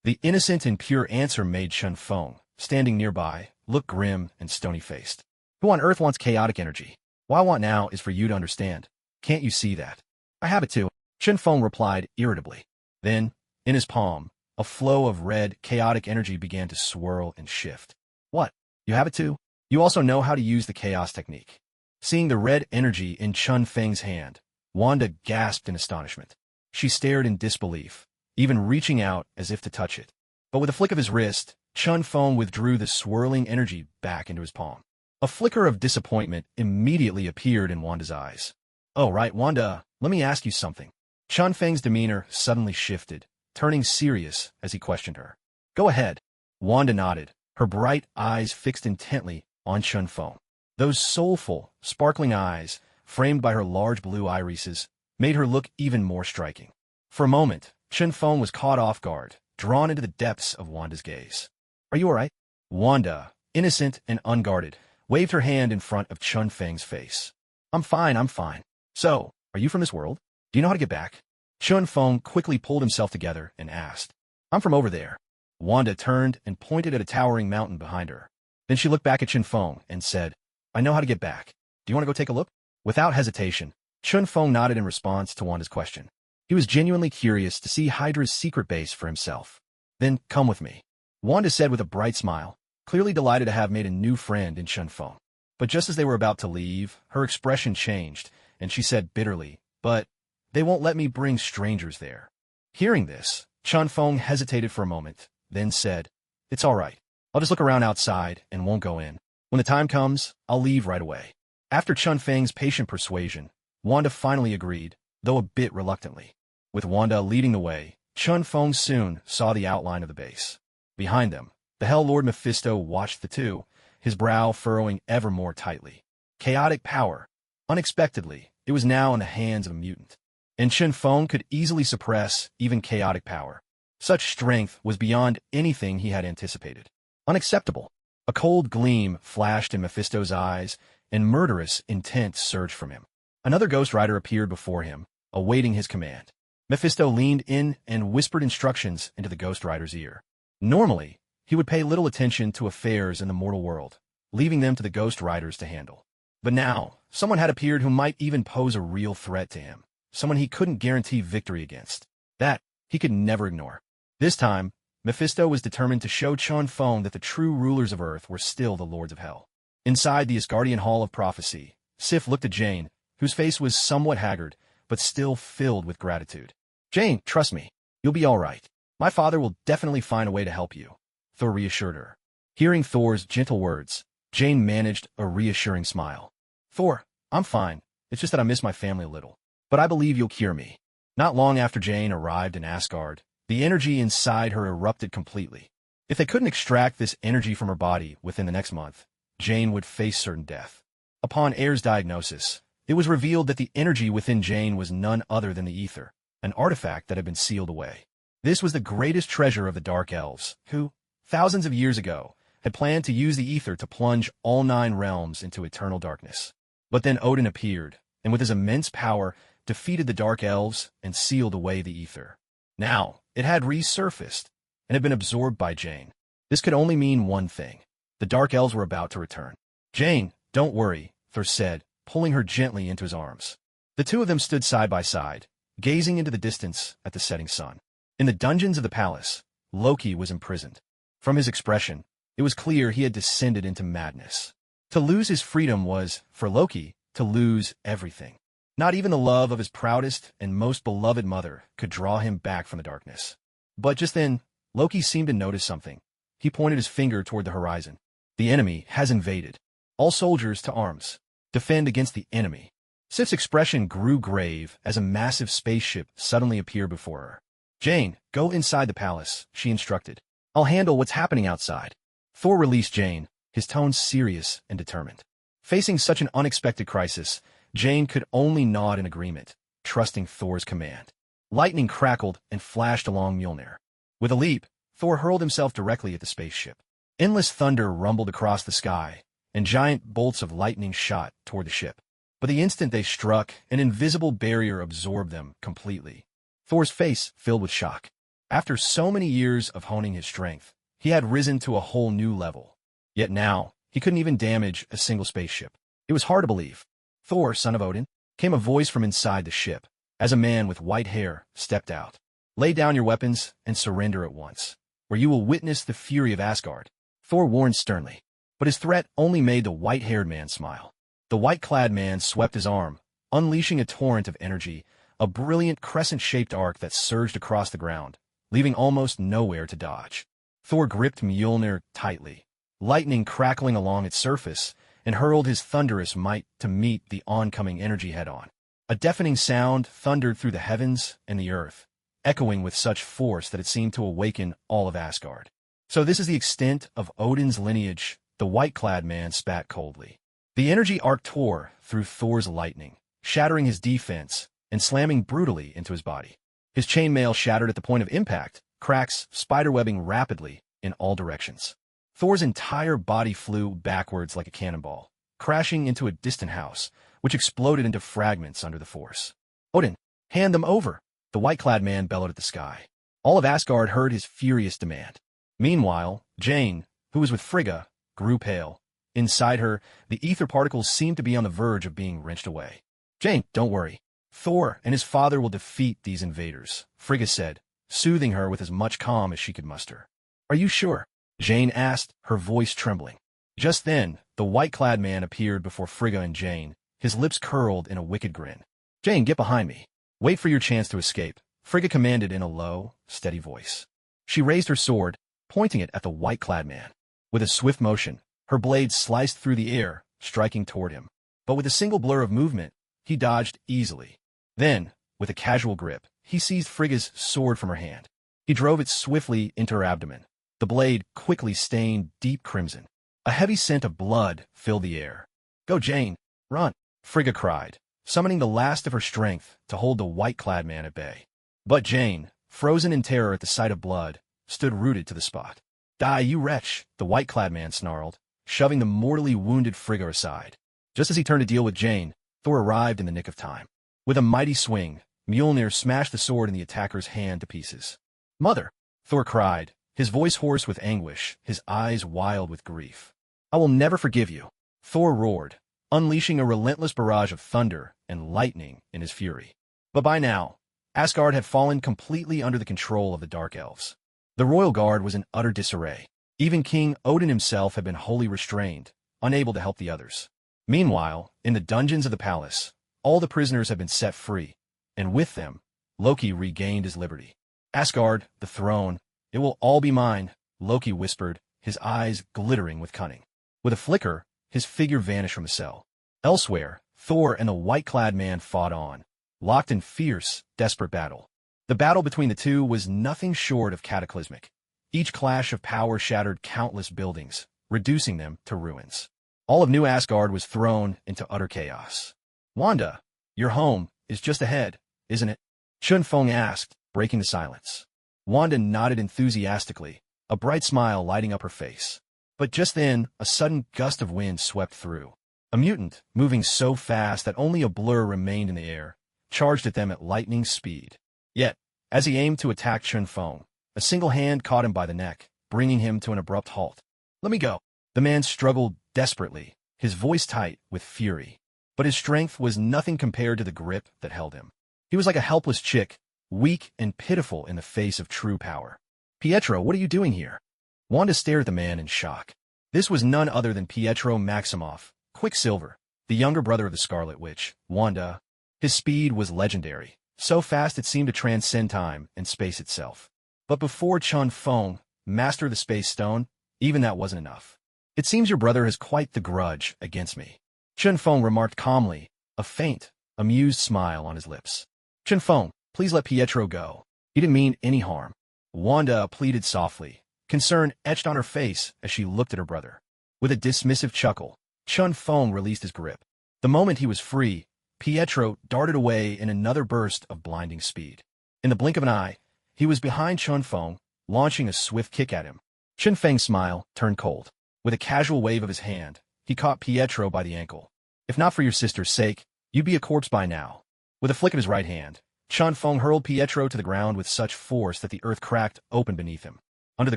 The innocent and pure answer made Chen Feng, standing nearby, look grim and stony-faced. Who on earth wants chaotic energy? What I want now is for you to understand. Can't you see that? I have it too, Chen Feng replied irritably. Then, in his palm, a flow of red, chaotic energy began to swirl and shift. What? You have it too? You also know how to use the chaos technique. Seeing the red energy in Chen Feng's hand, Wanda gasped in astonishment. She stared in disbelief, even reaching out as if to touch it. But with a flick of his wrist, Chen Feng withdrew the swirling energy back into his palm. A flicker of disappointment immediately appeared in Wanda's eyes. Oh, right, Wanda, let me ask you something. Chen Feng's demeanor suddenly shifted, turning serious as he questioned her. Go ahead. Wanda nodded, her bright eyes fixed intently on Chen Feng. Those soulful, sparkling eyes, framed by her large blue irises, made her look even more striking. For a moment, Chen Feng was caught off guard, drawn into the depths of Wanda's gaze. Are you all right? Wanda, innocent and unguarded, waved her hand in front of Chen Feng's face. I'm fine. So, are you from this world? Do you know how to get back? Chen Feng quickly pulled himself together and asked. I'm from over there. Wanda turned and pointed at a towering mountain behind her. Then she looked back at Chen Feng and said, I know how to get back. Do you want to go take a look? Without hesitation, Chen Feng nodded in response to Wanda's question. He was genuinely curious to see Hydra's secret base for himself. Then come with me, Wanda said with a bright smile, clearly delighted to have made a new friend in Chen Feng. But just as they were about to leave, her expression changed, and she said bitterly, But they won't let me bring strangers there. Hearing this, Chen Feng hesitated for a moment, then said, It's all right. I'll just look around outside and won't go in. When the time comes, I'll leave right away. After Chen Feng's patient persuasion, Wanda finally agreed, though a bit reluctantly. With Wanda leading the way, Chen Feng soon saw the outline of the base. Behind them, the Hell Lord Mephisto watched the two, his brow furrowing ever more tightly. Chaotic power. Unexpectedly, it was now in the hands of a mutant. And Chen Feng could easily suppress even chaotic power. Such strength was beyond anything he had anticipated. Unacceptable. A cold gleam flashed in Mephisto's eyes, and murderous intent surged from him. Another Ghost Rider appeared before him, awaiting his command. Mephisto leaned in and whispered instructions into the Ghost Rider's ear. Normally, he would pay little attention to affairs in the mortal world, leaving them to the Ghost Riders to handle. But now, someone had appeared who might even pose a real threat to him, someone he couldn't guarantee victory against. That he could never ignore. This time, Mephisto was determined to show Chen Feng that the true rulers of Earth were still the Lords of Hell. Inside the Asgardian Hall of Prophecy, Sif looked at Jane, whose face was somewhat haggard, but still filled with gratitude. Jane, trust me. You'll be all right. My father will definitely find a way to help you, Thor reassured her. Hearing Thor's gentle words, Jane managed a reassuring smile. Thor, I'm fine. It's just that I miss my family a little. But I believe you'll cure me. Not long after Jane arrived in Asgard, The energy inside her erupted completely. If they couldn't extract this energy from her body within the next month, Jane would face certain death. Upon Ayre's diagnosis, it was revealed that the energy within Jane was none other than the ether, an artifact that had been sealed away. This was the greatest treasure of the Dark Elves, who, thousands of years ago, had planned to use the ether to plunge all 9 realms into eternal darkness. But then Odin appeared, and with his immense power, defeated the Dark Elves and sealed away the ether. Now, it had resurfaced, and had been absorbed by Jane. This could only mean one thing. The Dark Elves were about to return. "Jane, don't worry," Thor said, pulling her gently into his arms. The two of them stood side by side, gazing into the distance at the setting sun. In the dungeons of the palace, Loki was imprisoned. From his expression, it was clear he had descended into madness. To lose his freedom was, for Loki, to lose everything. Not even the love of his proudest and most beloved mother could draw him back from the darkness. But just then, Loki seemed to notice something. He pointed his finger toward the horizon. "The enemy has invaded. All soldiers to arms. Defend against the enemy." Sif's expression grew grave as a massive spaceship suddenly appeared before her. "Jane, go inside the palace," she instructed. "I'll handle what's happening outside." Thor released Jane, his tone serious and determined. Facing such an unexpected crisis, Jane could only nod in agreement, trusting Thor's command. Lightning crackled and flashed along Mjolnir. With a leap, Thor hurled himself directly at the spaceship. Endless thunder rumbled across the sky, and giant bolts of lightning shot toward the ship. But the instant they struck, an invisible barrier absorbed them completely. Thor's face filled with shock. After so many years of honing his strength, he had risen to a whole new level. Yet now, he couldn't even damage a single spaceship. It was hard to believe. "Thor, son of Odin," came a voice from inside the ship, as a man with white hair stepped out. "Lay down your weapons and surrender at once, or you will witness the fury of Asgard," Thor warned sternly. But his threat only made the white-haired man smile. The white-clad man swept his arm, unleashing a torrent of energy, a brilliant crescent-shaped arc that surged across the ground, leaving almost nowhere to dodge. Thor gripped Mjolnir tightly, lightning crackling along its surface, and hurled his thunderous might to meet the oncoming energy head-on. A deafening sound thundered through the heavens and the earth, echoing with such force that it seemed to awaken all of Asgard. "So this is the extent of Odin's lineage," the white-clad man spat coldly. The energy arc tore through Thor's lightning, shattering his defense and slamming brutally into his body. His chainmail shattered at the point of impact, cracks spiderwebbing rapidly in all directions. Thor's entire body flew backwards like a cannonball, crashing into a distant house, which exploded into fragments under the force. "Odin, hand them over!" the white-clad man bellowed at the sky. All of Asgard heard his furious demand. Meanwhile, Jane, who was with Frigga, grew pale. Inside her, the ether particles seemed to be on the verge of being wrenched away. "Jane, don't worry. Thor and his father will defeat these invaders," Frigga said, soothing her with as much calm as she could muster. "Are you sure?" Jane asked, her voice trembling. Just then, the white-clad man appeared before Frigga and Jane, his lips curled in a wicked grin. "Jane, get behind me. Wait for your chance to escape," Frigga commanded in a low, steady voice. She raised her sword, pointing it at the white-clad man. With a swift motion, her blade sliced through the air, striking toward him. But with a single blur of movement, he dodged easily. Then, with a casual grip, he seized Frigga's sword from her hand. He drove it swiftly into her abdomen. The blade quickly stained deep crimson. A heavy scent of blood filled the air. "Go, Jane! Run!" Frigga cried, summoning the last of her strength to hold the white-clad man at bay. But Jane, frozen in terror at the sight of blood, stood rooted to the spot. "Die, you wretch!" the white-clad man snarled, shoving the mortally wounded Frigga aside. Just as he turned to deal with Jane, Thor arrived in the nick of time. With a mighty swing, Mjolnir smashed the sword in the attacker's hand to pieces. "Mother!" Thor cried, his voice hoarse with anguish, his eyes wild with grief. "I will never forgive you!" Thor roared, unleashing a relentless barrage of thunder and lightning in his fury. But by now, Asgard had fallen completely under the control of the Dark Elves. The royal guard was in utter disarray. Even King Odin himself had been wholly restrained, unable to help the others. Meanwhile, in the dungeons of the palace, all the prisoners had been set free, and with them, Loki regained his liberty. "Asgard, the throne, it will all be mine," Loki whispered, his eyes glittering with cunning. With a flicker, his figure vanished from the cell. Elsewhere, Thor and the white-clad man fought on, locked in fierce, desperate battle. The battle between the two was nothing short of cataclysmic. Each clash of power shattered countless buildings, reducing them to ruins. All of New Asgard was thrown into utter chaos. Wanda, your home is just ahead, isn't it? Chun Feng asked, breaking the silence. Wanda nodded enthusiastically, a bright smile lighting up her face. But just then, a sudden gust of wind swept through. A mutant, moving so fast that only a blur remained in the air, charged at them at lightning speed. Yet, as he aimed to attack Chun Feng, a single hand caught him by the neck, bringing him to an abrupt halt. Let me go. The man struggled desperately, his voice tight with fury. But his strength was nothing compared to the grip that held him. He was like a helpless chick, weak and pitiful in the face of true power. Pietro, what are you doing here? Wanda stared at the man in shock. This was none other than Pietro Maximoff, Quicksilver, the younger brother of the Scarlet Witch. Wanda. His speed was legendary, so fast it seemed to transcend time and space itself. But before Chun Feng, master of the Space Stone, even that wasn't enough. It seems your brother has quite the grudge against me. Chun Feng remarked calmly, a faint, amused smile on his lips. Chun Feng, please let Pietro go. He didn't mean any harm. Wanda pleaded softly, concern etched on her face as she looked at her brother. With a dismissive chuckle, Chun Feng released his grip. The moment he was free, Pietro darted away in another burst of blinding speed. In the blink of an eye, he was behind Chun Feng, launching a swift kick at him. Chun Feng's smile turned cold. With a casual wave of his hand, he caught Pietro by the ankle. If not for your sister's sake, you'd be a corpse by now. With a flick of his right hand, Chun Feng hurled Pietro to the ground with such force that the earth cracked open beneath him. Under the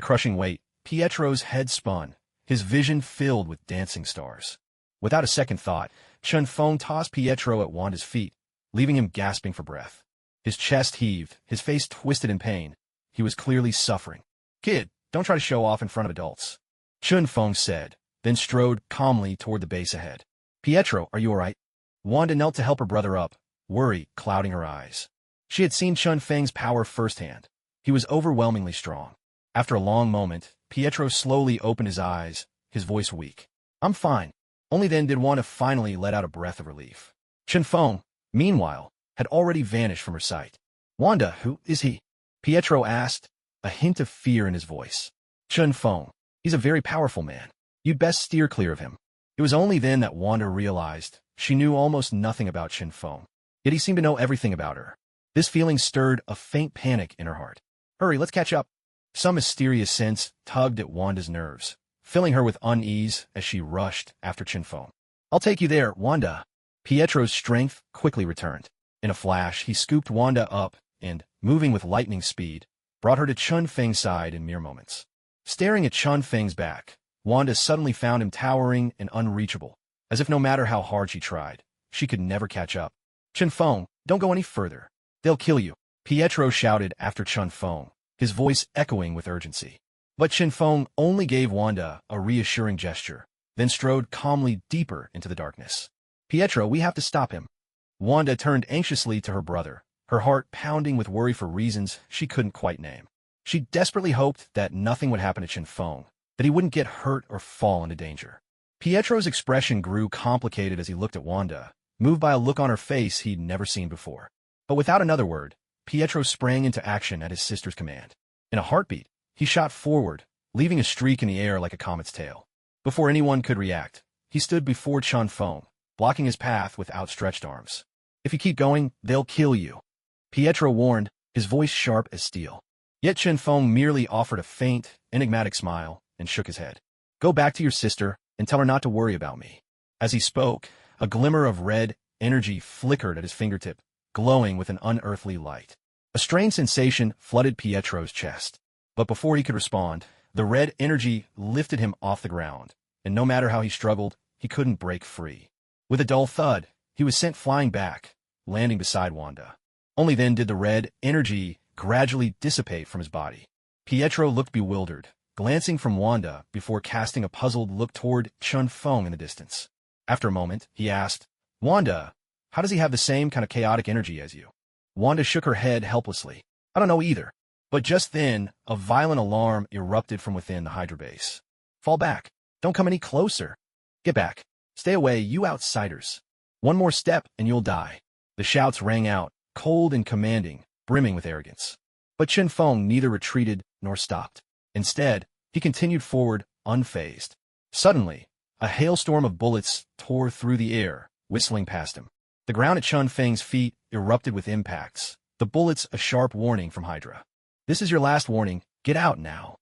crushing weight, Pietro's head spun, his vision filled with dancing stars. Without a second thought, Chun Feng tossed Pietro at Wanda's feet, leaving him gasping for breath. His chest heaved, his face twisted in pain. He was clearly suffering. Kid, don't try to show off in front of adults, Chun Feng said, then strode calmly toward the base ahead. Pietro, are you all right? Wanda knelt to help her brother up, worry clouding her eyes. She had seen Chun Feng's power firsthand. He was overwhelmingly strong. After a long moment, Pietro slowly opened his eyes, his voice weak. I'm fine. Only then did Wanda finally let out a breath of relief. Chun Feng, meanwhile, had already vanished from her sight. Wanda, who is he? Pietro asked, a hint of fear in his voice. Chun Feng, he's a very powerful man. You'd best steer clear of him. It was only then that Wanda realized she knew almost nothing about Chun Feng, yet he seemed to know everything about her. This feeling stirred a faint panic in her heart. Hurry, let's catch up. Some mysterious sense tugged at Wanda's nerves, filling her with unease as she rushed after Chun Feng. I'll take you there, Wanda. Pietro's strength quickly returned. In a flash, he scooped Wanda up and, moving with lightning speed, brought her to Chun Feng's side in mere moments. Staring at Chun Feng's back, Wanda suddenly found him towering and unreachable, as if no matter how hard she tried, she could never catch up. Chun Feng, don't go any further. They'll kill you, Pietro shouted after Chun Feng, his voice echoing with urgency. But Chun Feng only gave Wanda a reassuring gesture, then strode calmly deeper into the darkness. Pietro, we have to stop him. Wanda turned anxiously to her brother, her heart pounding with worry for reasons she couldn't quite name. She desperately hoped that nothing would happen to Chun Feng, that he wouldn't get hurt or fall into danger. Pietro's expression grew complicated as he looked at Wanda, moved by a look on her face he'd never seen before. But without another word, Pietro sprang into action at his sister's command. In a heartbeat, he shot forward, leaving a streak in the air like a comet's tail. Before anyone could react, he stood before Chun Feng, blocking his path with outstretched arms. If you keep going, they'll kill you, Pietro warned, his voice sharp as steel. Yet Chun Feng merely offered a faint, enigmatic smile and shook his head. Go back to your sister and tell her not to worry about me. As he spoke, a glimmer of red energy flickered at his fingertip, glowing with an unearthly light. A strange sensation flooded Pietro's chest. But before he could respond, the red energy lifted him off the ground, and no matter how he struggled, he couldn't break free. With a dull thud, he was sent flying back, landing beside Wanda. Only then did the red energy gradually dissipate from his body. Pietro looked bewildered, glancing from Wanda before casting a puzzled look toward Chun Feng in the distance. After a moment, he asked, Wanda, how does he have the same kind of chaotic energy as you? Wanda shook her head helplessly. I don't know either. But just then, a violent alarm erupted from within the Hydra base. Fall back. Don't come any closer. Get back. Stay away, you outsiders. One more step and you'll die. The shouts rang out, cold and commanding, brimming with arrogance. But Chen Feng neither retreated nor stopped. Instead, he continued forward, unfazed. Suddenly, a hailstorm of bullets tore through the air, whistling past him. The ground at Chen Feng's feet erupted with impacts, the bullets a sharp warning from Hydra. "This is your last warning. Get out now."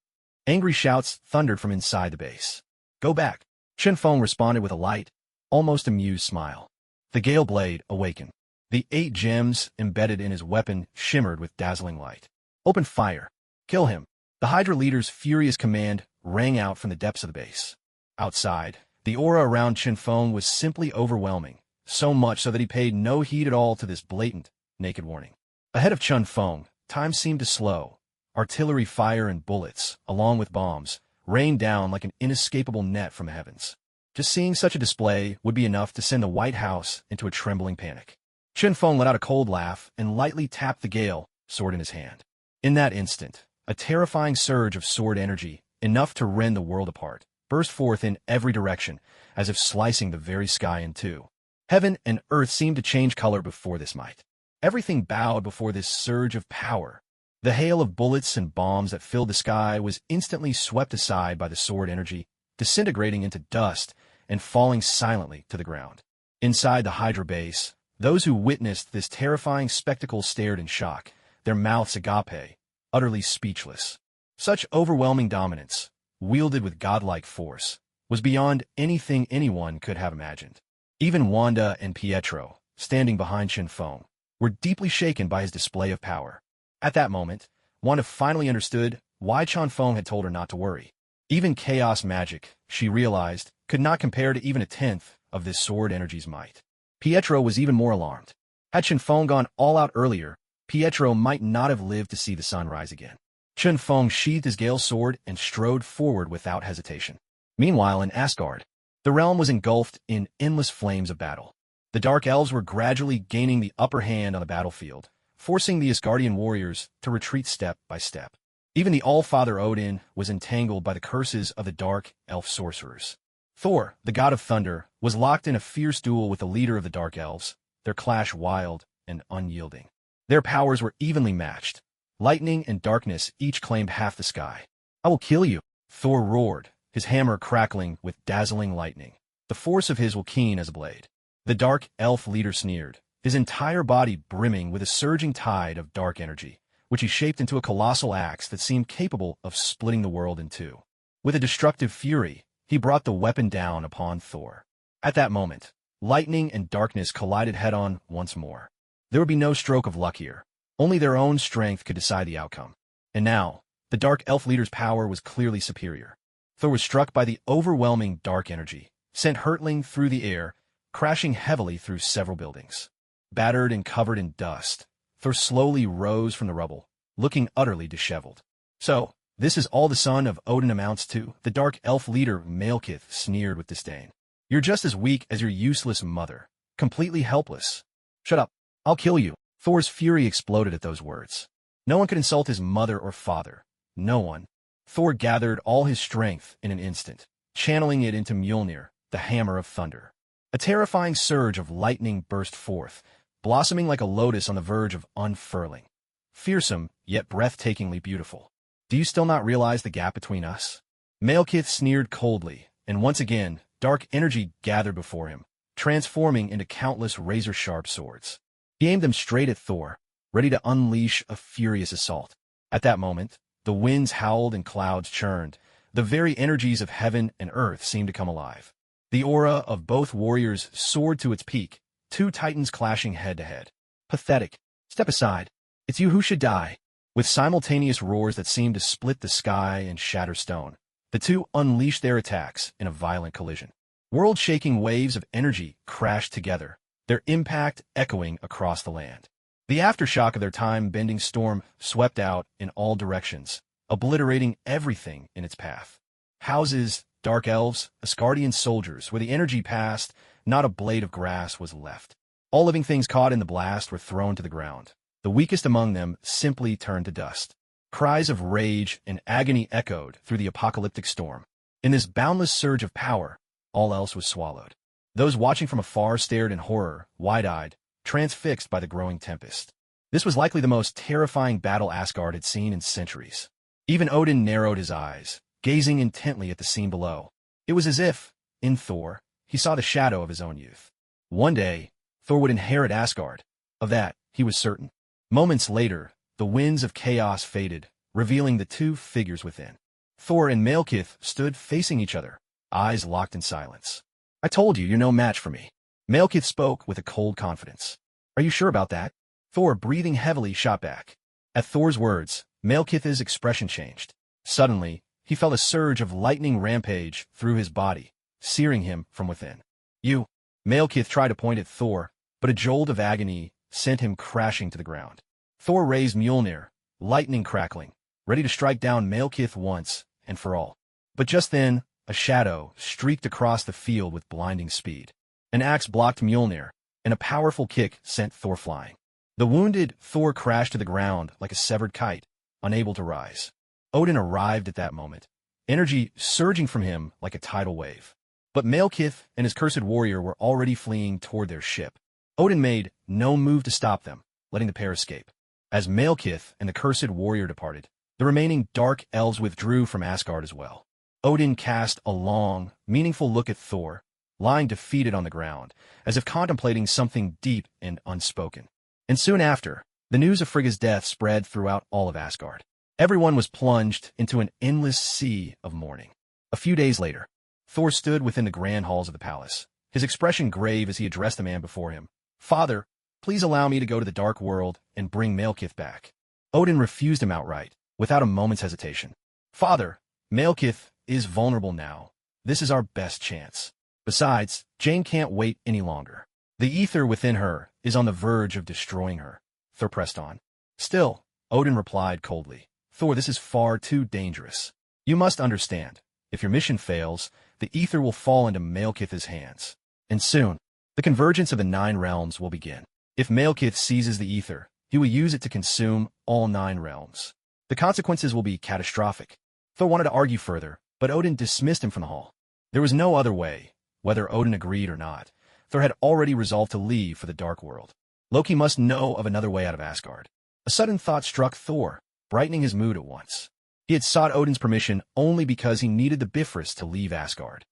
Angry shouts thundered from inside the base. "Go back." Chen Feng responded with a light, almost amused smile. The Gale Blade awakened. The 8 gems embedded in his weapon shimmered with dazzling light. "Open fire. Kill him." The Hydra leader's furious command rang out from the depths of the base. Outside, the aura around Chen Feng was simply overwhelming, so much so that he paid no heed at all to this blatant, naked warning. Ahead of Chen Feng, time seemed to slow. Artillery fire and bullets, along with bombs, rained down like an inescapable net from the heavens. Just seeing such a display would be enough to send the White House into a trembling panic. Chen Feng let out a cold laugh and lightly tapped the Gale, sword in his hand. In that instant, a terrifying surge of sword energy, enough to rend the world apart, burst forth in every direction, as if slicing the very sky in two. Heaven and earth seemed to change color before this might. Everything bowed before this surge of power. The hail of bullets and bombs that filled the sky was instantly swept aside by the sword energy, disintegrating into dust and falling silently to the ground. Inside the Hydra base, those who witnessed this terrifying spectacle stared in shock, their mouths agape, utterly speechless. Such overwhelming dominance, wielded with godlike force, was beyond anything anyone could have imagined. Even Wanda and Pietro, standing behind Chen Feng, were deeply shaken by his display of power. At that moment, Wanda finally understood why Chen Feng had told her not to worry. Even chaos magic, she realized, could not compare to even a tenth of this sword energy's might. Pietro was even more alarmed. Had Chen Feng gone all out earlier, Pietro might not have lived to see the sun rise again. Chen Feng sheathed his Gale sword and strode forward without hesitation. Meanwhile, in Asgard, the realm was engulfed in endless flames of battle. The Dark Elves were gradually gaining the upper hand on the battlefield, forcing the Asgardian warriors to retreat step by step. Even the All-Father Odin was entangled by the curses of the Dark Elf sorcerers. Thor, the god of thunder, was locked in a fierce duel with the leader of the Dark Elves, their clash wild and unyielding. Their powers were evenly matched. Lightning and darkness each claimed half the sky. "I will kill you," Thor roared, his hammer crackling with dazzling lightning. The force of his was keen as a blade. The Dark Elf leader sneered, his entire body brimming with a surging tide of dark energy, which he shaped into a colossal axe that seemed capable of splitting the world in two. With a destructive fury, he brought the weapon down upon Thor. At that moment, lightning and darkness collided head-on once more. There would be no stroke of luck here. Only their own strength could decide the outcome. And now, the Dark Elf leader's power was clearly superior. Thor was struck by the overwhelming dark energy, sent hurtling through the air, crashing heavily through several buildings. Battered and covered in dust, Thor slowly rose from the rubble, looking utterly disheveled. "So, this is all the son of Odin amounts to," the Dark Elf leader Malekith sneered with disdain. "You're just as weak as your useless mother, completely helpless." "Shut up. I'll kill you." Thor's fury exploded at those words. No one could insult his mother or father. No one. Thor gathered all his strength in an instant, channeling it into Mjolnir, the hammer of thunder. A terrifying surge of lightning burst forth, blossoming like a lotus on the verge of unfurling. Fearsome, yet breathtakingly beautiful. "Do you still not realize the gap between us?" Malekith sneered coldly, and once again, dark energy gathered before him, transforming into countless razor-sharp swords. He aimed them straight at Thor, ready to unleash a furious assault. At that moment, the winds howled and clouds churned. The very energies of heaven and earth seemed to come alive. The aura of both warriors soared to its peak, two titans clashing head-to-head. "Pathetic. Step aside. It's you who should die." With simultaneous roars that seemed to split the sky and shatter stone, the two unleashed their attacks in a violent collision. World-shaking waves of energy crashed together, their impact echoing across the land. The aftershock of their time-bending storm swept out in all directions, obliterating everything in its path. Houses, Dark Elves, Asgardian soldiers, where the energy passed, not a blade of grass was left. All living things caught in the blast were thrown to the ground. The weakest among them simply turned to dust. Cries of rage and agony echoed through the apocalyptic storm. In this boundless surge of power, all else was swallowed. Those watching from afar stared in horror, wide-eyed, transfixed by the growing tempest. This was likely the most terrifying battle Asgard had seen in centuries. Even Odin narrowed his eyes, gazing intently at the scene below. It was as if, in Thor, he saw the shadow of his own youth. One day, Thor would inherit Asgard. Of that, he was certain. Moments later, the winds of chaos faded, revealing the two figures within. Thor and Malekith stood facing each other, eyes locked in silence. "I told you, you're no match for me." Malekith spoke with a cold confidence. "Are you sure about that?" Thor, breathing heavily, shot back. At Thor's words, Malekith's expression changed. Suddenly, he felt a surge of lightning rampage through his body, searing him from within. "You!" Malekith tried to point at Thor, but a jolt of agony sent him crashing to the ground. Thor raised Mjolnir, lightning crackling, ready to strike down Malekith once and for all. But just then, a shadow streaked across the field with blinding speed. An axe blocked Mjolnir, and a powerful kick sent Thor flying. The wounded Thor crashed to the ground like a severed kite, unable to rise. Odin arrived at that moment, energy surging from him like a tidal wave. But Malekith and his cursed warrior were already fleeing toward their ship. Odin made no move to stop them, letting the pair escape. As Malekith and the cursed warrior departed, the remaining dark elves withdrew from Asgard as well. Odin cast a long, meaningful look at Thor, lying defeated on the ground, as if contemplating something deep and unspoken. And soon after, the news of Frigga's death spread throughout all of Asgard. Everyone was plunged into an endless sea of mourning. A few days later, Thor stood within the grand halls of the palace, his expression grave as he addressed the man before him. "Father, please allow me to go to the dark world and bring Malekith back." Odin refused him outright, without a moment's hesitation. "Father, Malekith is vulnerable now. This is our best chance. Besides, Jane can't wait any longer. The ether within her is on the verge of destroying her." Thor pressed on. "Still," Odin replied coldly, "Thor, this is far too dangerous. You must understand, if your mission fails, the ether will fall into Malekith's hands. And soon, the convergence of the 9 realms will begin. If Malekith seizes the ether, he will use it to consume all 9 realms. The consequences will be catastrophic." Thor wanted to argue further, but Odin dismissed him from the hall. There was no other way. Whether Odin agreed or not, Thor had already resolved to leave for the dark world. Loki must know of another way out of Asgard. A sudden thought struck Thor, brightening his mood at once. He had sought Odin's permission only because he needed the Bifrost to leave Asgard.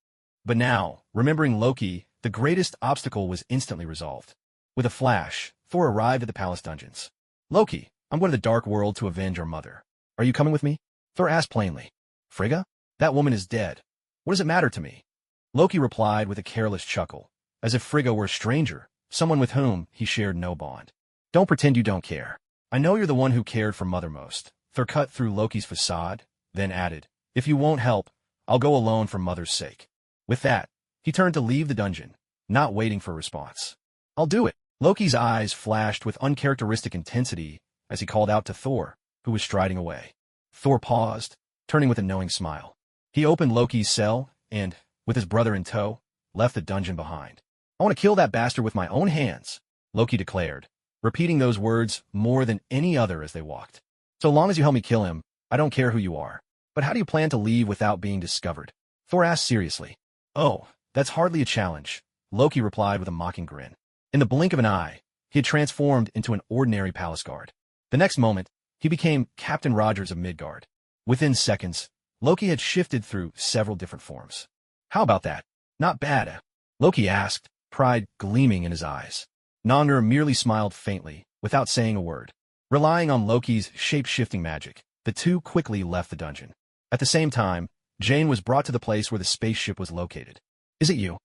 But now, remembering Loki, the greatest obstacle was instantly resolved. With a flash, Thor arrived at the palace dungeons. "Loki, I'm going to the dark world to avenge our mother. Are you coming with me?" Thor asked plainly. "Frigga? That woman is dead. What does it matter to me?" Loki replied with a careless chuckle, as if Frigga were a stranger, someone with whom he shared no bond. "Don't pretend you don't care. I know you're the one who cared for Mother most." Thor cut through Loki's facade, then added, "If you won't help, I'll go alone for Mother's sake." With that, he turned to leave the dungeon, not waiting for a response. "I'll do it." Loki's eyes flashed with uncharacteristic intensity as he called out to Thor, who was striding away. Thor paused, turning with a knowing smile. He opened Loki's cell and, with his brother in tow, left the dungeon behind. "I want to kill that bastard with my own hands," Loki declared, repeating those words more than any other as they walked. "So long as you help me kill him, I don't care who you are. But how do you plan to leave without being discovered?" Thor asked seriously. "Oh, that's hardly a challenge," Loki replied with a mocking grin. In the blink of an eye, he had transformed into an ordinary palace guard. The next moment, he became Captain Rogers of Midgard. Within seconds, Loki had shifted through several different forms. "How about that? Not bad, eh?" Loki asked, pride gleaming in his eyes. Nangr merely smiled faintly, without saying a word. Relying on Loki's shape-shifting magic, the two quickly left the dungeon. At the same time, Jane was brought to the place where the spaceship was located. "Is it you?"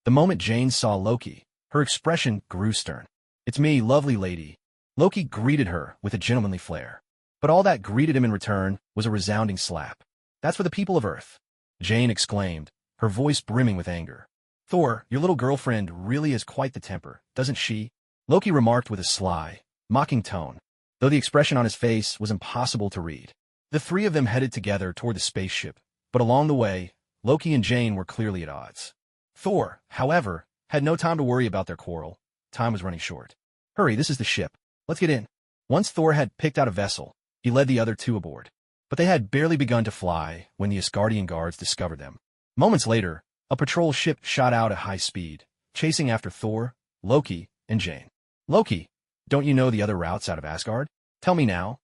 The moment Jane saw Loki, her expression grew stern. "It's me, lovely lady." Loki greeted her with a gentlemanly flair. But all that greeted him in return was a resounding slap. "That's for the people of Earth," Jane exclaimed, her voice brimming with anger. "Thor, your little girlfriend really has quite the temper, doesn't she?" Loki remarked with a sly, mocking tone, though the expression on his face was impossible to read. The three of them headed together toward the spaceship, but along the way, Loki and Jane were clearly at odds. Thor, however, had no time to worry about their quarrel. Time was running short. "Hurry, this is the ship. Let's get in." Once Thor had picked out a vessel, he led the other two aboard. But they had barely begun to fly when the Asgardian guards discovered them. Moments later, a patrol ship shot out at high speed, chasing after Thor, Loki, and Jane. "Loki, Don't you know the other routes out of Asgard? Tell me now.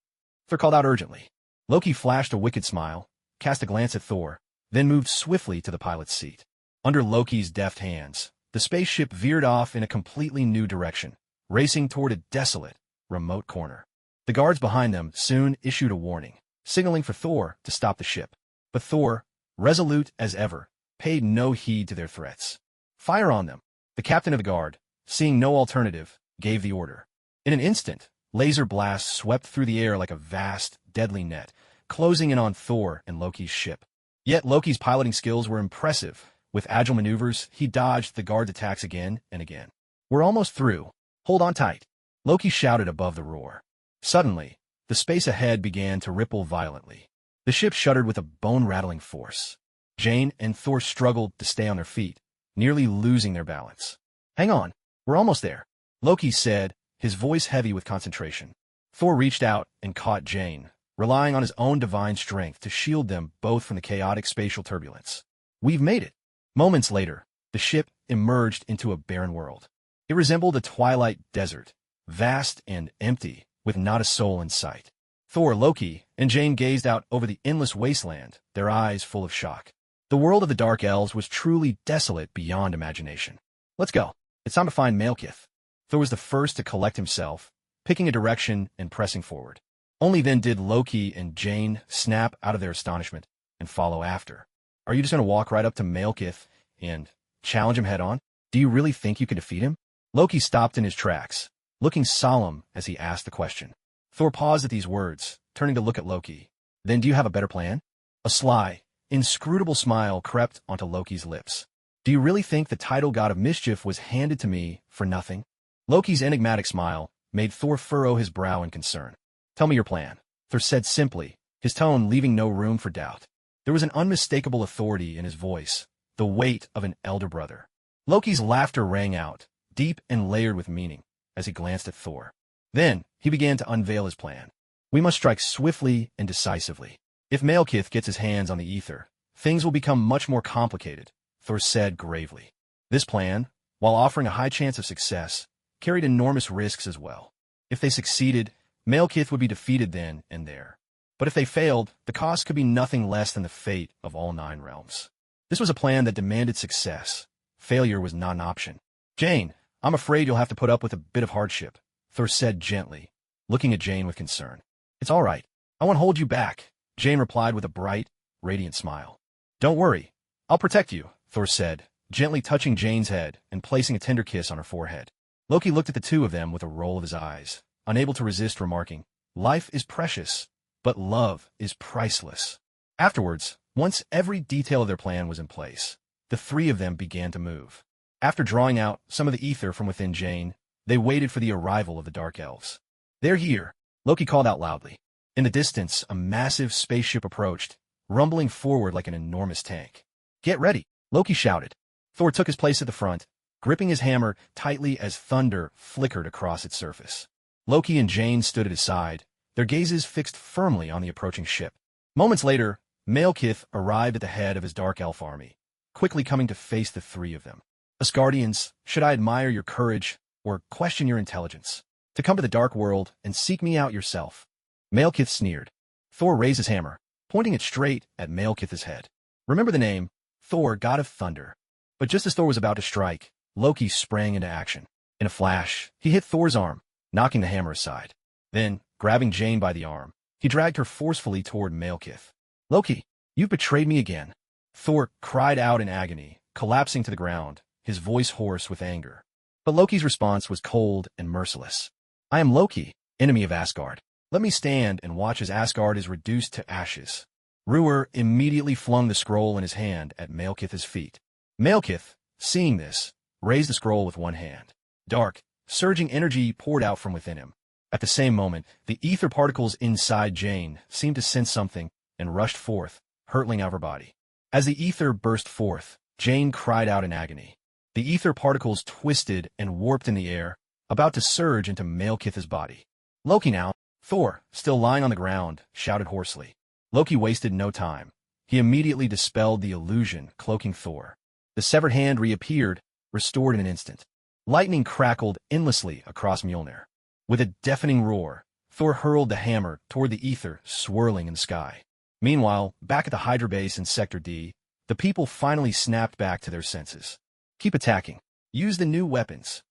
Thor called out urgently. Loki flashed a wicked smile, cast a glance at Thor, then moved swiftly to the pilot's seat. Under Loki's deft hands, the spaceship veered off in a completely new direction, racing toward a desolate, remote corner. The guards behind them soon issued a warning, signaling for Thor to stop the ship. But Thor, resolute as ever, paid no heed to their threats. Fire on them! The captain of the guard, seeing no alternative, gave the order. In an instant, laser blasts swept through the air like a vast, deadly net, closing in on Thor and Loki's ship. Yet Loki's piloting skills were impressive. With agile maneuvers, he dodged the guard's attacks again and again. We're almost through. Hold on tight. Loki shouted above the roar. Suddenly, the space ahead began to ripple violently. The ship shuddered with a bone-rattling force. Jane and Thor struggled to stay on their feet, nearly losing their balance. Hang on, we're almost there, Loki said, his voice heavy with concentration. Thor reached out and caught Jane, relying on his own divine strength to shield them both from the chaotic spatial turbulence. We've made it. Moments later, the ship emerged into a barren world. It resembled a twilight desert, vast and empty, with not a soul in sight. Thor, Loki, and Jane gazed out over the endless wasteland, their eyes full of shock. The world of the Dark Elves was truly desolate beyond imagination. Let's go. It's time to find Malekith. Thor was the first to collect himself, picking a direction and pressing forward. Only then did Loki and Jane snap out of their astonishment and follow after. Are you just going to walk right up to Malekith and challenge him head-on? Do you really think you can defeat him? Loki stopped in his tracks, looking solemn as he asked the question. Thor paused at these words, turning to look at Loki. Then do you have a better plan? A sly, inscrutable smile crept onto Loki's lips. Do you really think the title god of mischief was handed to me for nothing? Loki's enigmatic smile made Thor furrow his brow in concern. Tell me your plan, Thor said simply, his tone leaving no room for doubt. There was an unmistakable authority in his voice, the weight of an elder brother. Loki's laughter rang out, deep and layered with meaning, as he glanced at Thor. Then, he began to unveil his plan. We must strike swiftly and decisively. If Malekith gets his hands on the ether, things will become much more complicated, Thor said gravely. This plan, while offering a high chance of success, carried enormous risks as well. If they succeeded, Malekith would be defeated then and there. But if they failed, the cost could be nothing less than the fate of all 9 realms. This was a plan that demanded success. Failure was not an option. Jane, I'm afraid you'll have to put up with a bit of hardship, Thor said gently, looking at Jane with concern. It's all right. I won't hold you back, Jane replied with a bright, radiant smile. Don't worry. I'll protect you, Thor said, gently touching Jane's head and placing a tender kiss on her forehead. Loki looked at the two of them with a roll of his eyes, unable to resist remarking, Life is precious, but love is priceless. Afterwards, once every detail of their plan was in place, the 3 of them began to move. After drawing out some of the ether from within Jane, they waited for the arrival of the Dark Elves. They're here, Loki called out loudly. In the distance, a massive spaceship approached, rumbling forward like an enormous tank. Get ready, Loki shouted. Thor took his place at the front, gripping his hammer tightly as thunder flickered across its surface. Loki and Jane stood at his side, their gazes fixed firmly on the approaching ship. Moments later, Malekith arrived at the head of his Dark Elf army, quickly coming to face the 3 of them. Asgardians, should I admire your courage or question your intelligence? To come to the Dark World and seek me out yourself? Malekith sneered. Thor raised his hammer, pointing it straight at Malekith's head. Remember the name, Thor, God of Thunder. But just as Thor was about to strike, Loki sprang into action. In a flash, he hit Thor's arm, knocking the hammer aside. Then, grabbing Jane by the arm, he dragged her forcefully toward Malekith. Loki, you've betrayed me again. Thor cried out in agony, collapsing to the ground, his voice hoarse with anger. But Loki's response was cold and merciless. I am Loki, enemy of Asgard. Let me stand and watch as Asgard is reduced to ashes. Ruhr immediately flung the scroll in his hand at Malekith's feet. Malekith, seeing this, raised the scroll with one hand. Dark, surging energy poured out from within him. At the same moment, the ether particles inside Jane seemed to sense something and rushed forth, hurtling out of her body. As the ether burst forth, Jane cried out in agony. The ether particles twisted and warped in the air, about to surge into Malekith's body. Loki now, Thor, still lying on the ground, shouted hoarsely. Loki wasted no time. He immediately dispelled the illusion cloaking Thor. The severed hand reappeared, restored in an instant. Lightning crackled endlessly across Mjolnir. With a deafening roar, Thor hurled the hammer toward the ether swirling in the sky. Meanwhile, back at the Hydra base in Sector D, the people finally snapped back to their senses. Keep attacking. Use the new weapons.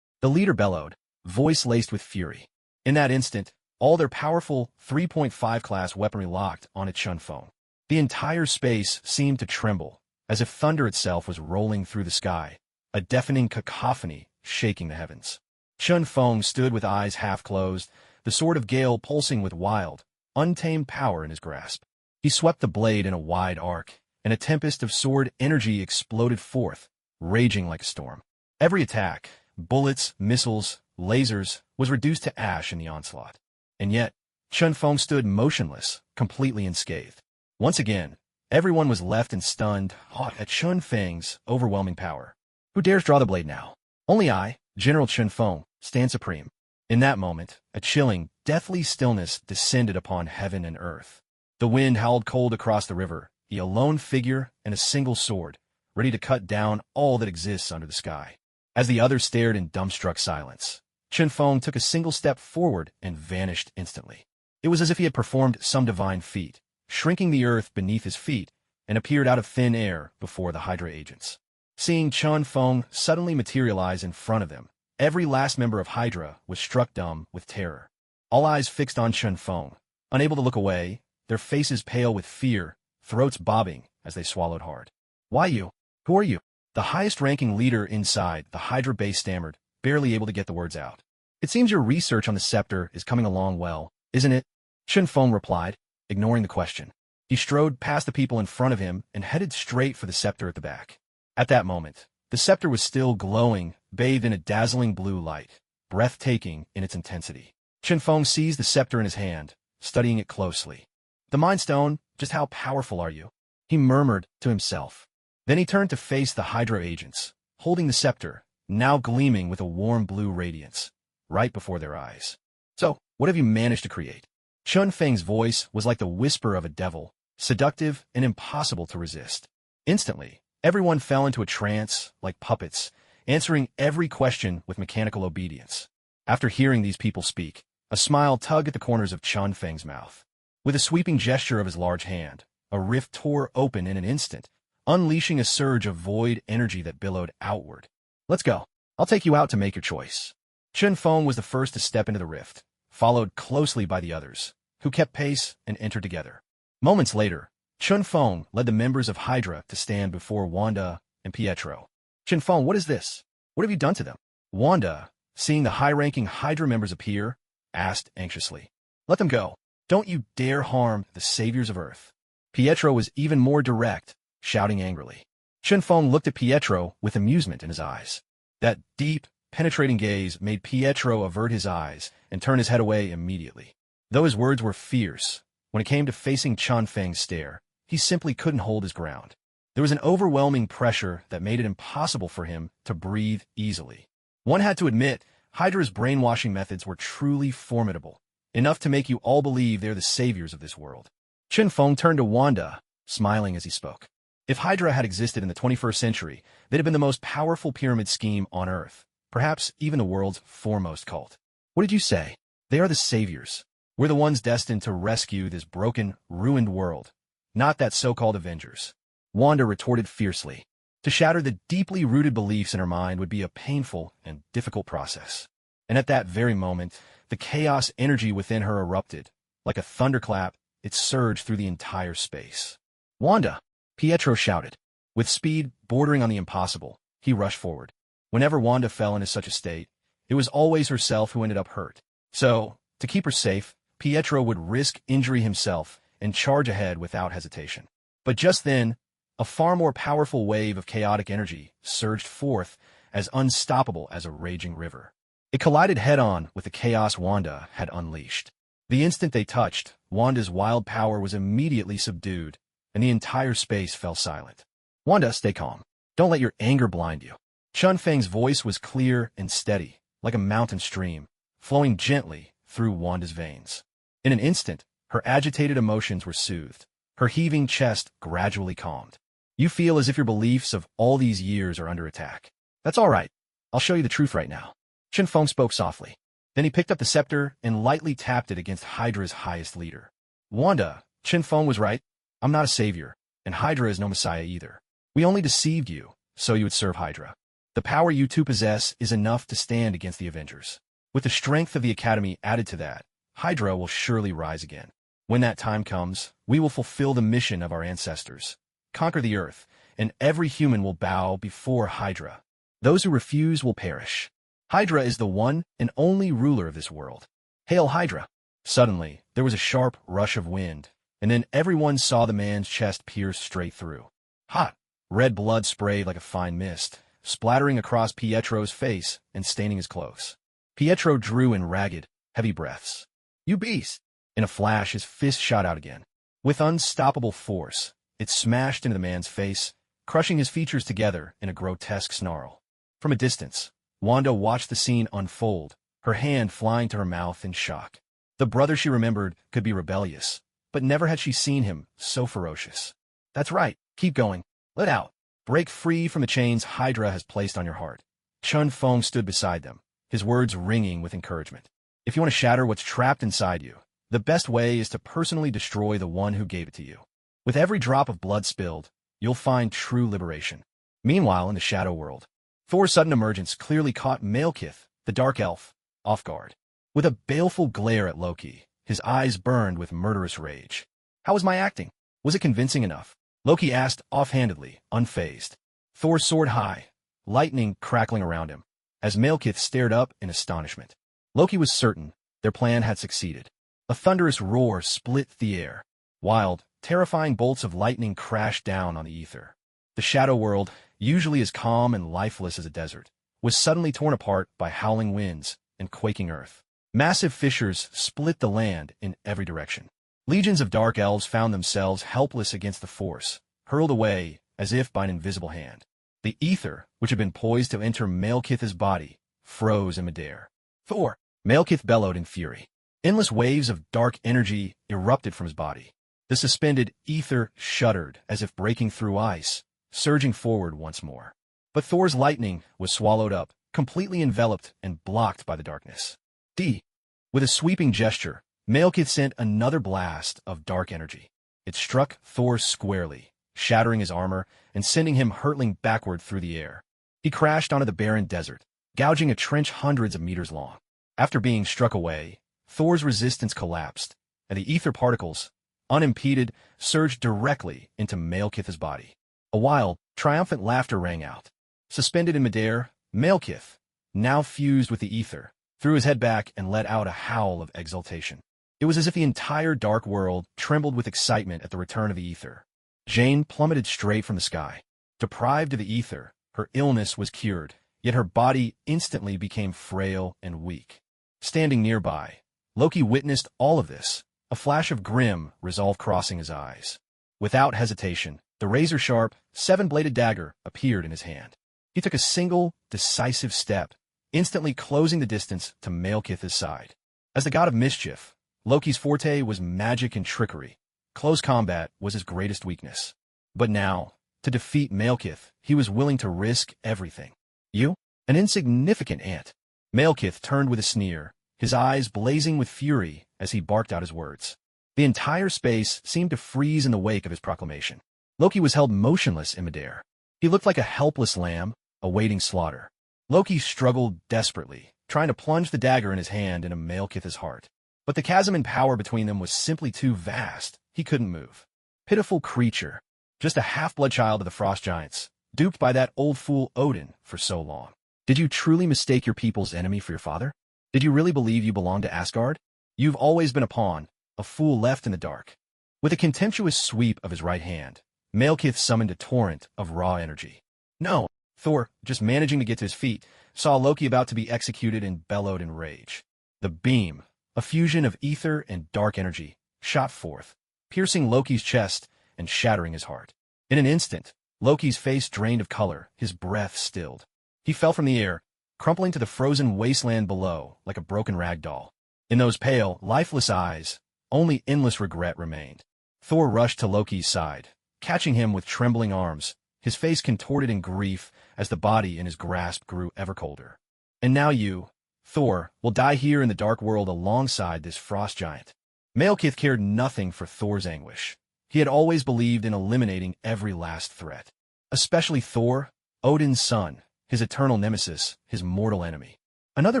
The leader bellowed, voice laced with fury. In that instant, all their powerful 3.5 class weaponry locked on its Chun Feng. The entire space seemed to tremble, as if thunder itself was rolling through the sky, a deafening cacophony shaking the heavens. Chun Feng stood with eyes half closed, the sword of Gale pulsing with wild, untamed power in his grasp. He swept the blade in a wide arc, and a tempest of sword energy exploded forth, raging like a storm. Every attack, bullets, missiles, lasers, was reduced to ash in the onslaught. And yet, Chun Feng stood motionless, completely unscathed. Once again, everyone was left and stunned at Chun Feng's overwhelming power. Who dares draw the blade now? Only I, General Chun Feng, stand supreme. In that moment, a chilling, deathly stillness descended upon heaven and earth. The wind howled cold across the river, a lone figure and a single sword, ready to cut down all that exists under the sky. As the others stared in dumbstruck silence, Chun Feng took a single step forward and vanished instantly. It was as if he had performed some divine feat, shrinking the earth beneath his feet, and appeared out of thin air before the Hydra agents. Seeing Chun Feng suddenly materialize in front of them, every last member of Hydra was struck dumb with terror. All eyes fixed on Chun Feng, unable to look away, their faces pale with fear, throats bobbing as they swallowed hard. Why you? Who are you? The highest-ranking leader inside the Hydra base stammered, barely able to get the words out. It seems your research on the scepter is coming along well, isn't it? Chun Feng replied, ignoring the question. He strode past the people in front of him and headed straight for the scepter at the back. At that moment, the scepter was still glowing, bathed in a dazzling blue light, breathtaking in its intensity. Chun Feng seized the scepter in his hand, studying it closely. The Mind Stone, just how powerful are you? He murmured to himself. Then he turned to face the Hydra agents, holding the scepter, now gleaming with a warm blue radiance, right before their eyes. So, what have you managed to create? Chun Feng's voice was like the whisper of a devil, seductive and impossible to resist. Instantly, everyone fell into a trance, like puppets, answering every question with mechanical obedience. After hearing these people speak, a smile tugged at the corners of Chun Feng's mouth. With a sweeping gesture of his large hand, a rift tore open in an instant, unleashing a surge of void energy that billowed outward. Let's go. I'll take you out to make your choice. Chun Feng was the first to step into the rift, followed closely by the others, who kept pace and entered together. Moments later, Chun Feng led the members of Hydra to stand before Wanda and Pietro. Chun Feng, what is this? What have you done to them? Wanda, seeing the high-ranking Hydra members appear, asked anxiously. Let them go. Don't you dare harm the saviors of Earth. Pietro was even more direct, shouting angrily. Chun Feng looked at Pietro with amusement in his eyes. That deep, penetrating gaze made Pietro avert his eyes and turn his head away immediately. Though his words were fierce, when it came to facing Chun Feng's stare, he simply couldn't hold his ground. There was an overwhelming pressure that made it impossible for him to breathe easily. One had to admit, Hydra's brainwashing methods were truly formidable, enough to make you all believe they're the saviors of this world. Chun Feng turned to Wanda, smiling as he spoke. If Hydra had existed in the 21st century, they'd have been the most powerful pyramid scheme on Earth, perhaps even the world's foremost cult. What did you say? They are the saviors. We're the ones destined to rescue this broken, ruined world, not that so-called Avengers. Wanda retorted fiercely. To shatter the deeply rooted beliefs in her mind would be a painful and difficult process. And at that very moment, the chaos energy within her erupted. Like a thunderclap, it surged through the entire space. Wanda! Pietro shouted. With speed bordering on the impossible, he rushed forward. Whenever Wanda fell into such a state, it was always herself who ended up hurt. So, to keep her safe, Pietro would risk injury himself and charge ahead without hesitation. But just then, a far more powerful wave of chaotic energy surged forth as unstoppable as a raging river. It collided head-on with the chaos Wanda had unleashed. The instant they touched, Wanda's wild power was immediately subdued, and the entire space fell silent. Wanda, stay calm. Don't let your anger blind you. Chun Feng's voice was clear and steady, like a mountain stream, flowing gently through Wanda's veins. In an instant, her agitated emotions were soothed, her heaving chest gradually calmed. You feel as if your beliefs of all these years are under attack. That's all right. I'll show you the truth right now. Chun Feng spoke softly. Then he picked up the scepter and lightly tapped it against Hydra's highest leader. Wanda, Chin Feng was right. I'm not a savior, and Hydra is no messiah either. We only deceived you, so you would serve Hydra. The power you two possess is enough to stand against the Avengers. With the strength of the Academy added to that, Hydra will surely rise again. When that time comes, we will fulfill the mission of our ancestors. Conquer the earth, and every human will bow before Hydra. Those who refuse will perish. Hydra is the one and only ruler of this world. Hail Hydra! Suddenly, there was a sharp rush of wind, and then everyone saw the man's chest pierce straight through. Hot, red blood sprayed like a fine mist, splattering across Pietro's face and staining his clothes. Pietro drew in ragged, heavy breaths. You beast! In a flash, his fist shot out again. With unstoppable force, it smashed into the man's face, crushing his features together in a grotesque snarl. From a distance, Wanda watched the scene unfold, her hand flying to her mouth in shock. The brother she remembered could be rebellious, but never had she seen him so ferocious. That's right, keep going. Let out. Break free from the chains Hydra has placed on your heart. Chun Feng stood beside them, his words ringing with encouragement. If you want to shatter what's trapped inside you, the best way is to personally destroy the one who gave it to you. With every drop of blood spilled, you'll find true liberation. Meanwhile, in the shadow world, Thor's sudden emergence clearly caught Malekith, the dark elf, off guard. With a baleful glare at Loki, his eyes burned with murderous rage. How was my acting? Was it convincing enough? Loki asked offhandedly, unfazed. Thor soared high, lightning crackling around him, as Malekith stared up in astonishment. Loki was certain their plan had succeeded. A thunderous roar split the air. Wild, terrifying bolts of lightning crashed down on the ether. The shadow world, usually as calm and lifeless as a desert, was suddenly torn apart by howling winds and quaking earth. Massive fissures split the land in every direction. Legions of dark elves found themselves helpless against the force, hurled away as if by an invisible hand. The ether, which had been poised to enter Malekith's body, froze in midair. Thor! Malekith bellowed in fury. Endless waves of dark energy erupted from his body. The suspended ether shuddered as if breaking through ice, surging forward once more. But Thor's lightning was swallowed up, completely enveloped and blocked by the darkness. With a sweeping gesture, Malekith sent another blast of dark energy. It struck Thor squarely, shattering his armor and sending him hurtling backward through the air. He crashed onto the barren desert, gouging a trench hundreds of meters long. After being struck away, Thor's resistance collapsed, and the ether particles, unimpeded, surged directly into Malekith's body. A wild, triumphant laughter rang out. Suspended in midair, Malekith, now fused with the ether, threw his head back and let out a howl of exultation. It was as if the entire dark world trembled with excitement at the return of the ether. Jane plummeted straight from the sky. Deprived of the ether, her illness was cured, yet her body instantly became frail and weak. Standing nearby, Loki witnessed all of this, a flash of grim resolve crossing his eyes. Without hesitation, the razor-sharp, seven-bladed dagger appeared in his hand. He took a single, decisive step, instantly closing the distance to Malekith's side. As the god of mischief, Loki's forte was magic and trickery. Close combat was his greatest weakness. But now, to defeat Malekith, he was willing to risk everything. You? An insignificant ant. Malekith turned with a sneer, his eyes blazing with fury as he barked out his words. The entire space seemed to freeze in the wake of his proclamation. Loki was held motionless in midair. He looked like a helpless lamb, awaiting slaughter. Loki struggled desperately, trying to plunge the dagger in his hand into Malekith's heart. But the chasm in power between them was simply too vast. He couldn't move. Pitiful creature. Just a half-blood child of the frost giants, duped by that old fool Odin for so long. Did you truly mistake your people's enemy for your father? Did you really believe you belonged to Asgard? You've always been a pawn, a fool left in the dark. With a contemptuous sweep of his right hand, Malekith summoned a torrent of raw energy. No! Thor, just managing to get to his feet, saw Loki about to be executed and bellowed in rage. The beam, a fusion of ether and dark energy, shot forth, piercing Loki's chest and shattering his heart. In an instant, Loki's face drained of color, his breath stilled. He fell from the air, crumpling to the frozen wasteland below like a broken rag doll. In those pale, lifeless eyes, only endless regret remained. Thor rushed to Loki's side, catching him with trembling arms, his face contorted in grief as the body in his grasp grew ever colder. And now you, Thor will die here in the dark world alongside this frost giant. Malekith cared nothing for Thor's anguish. He had always believed in eliminating every last threat. Especially Thor, Odin's son, his eternal nemesis, his mortal enemy. Another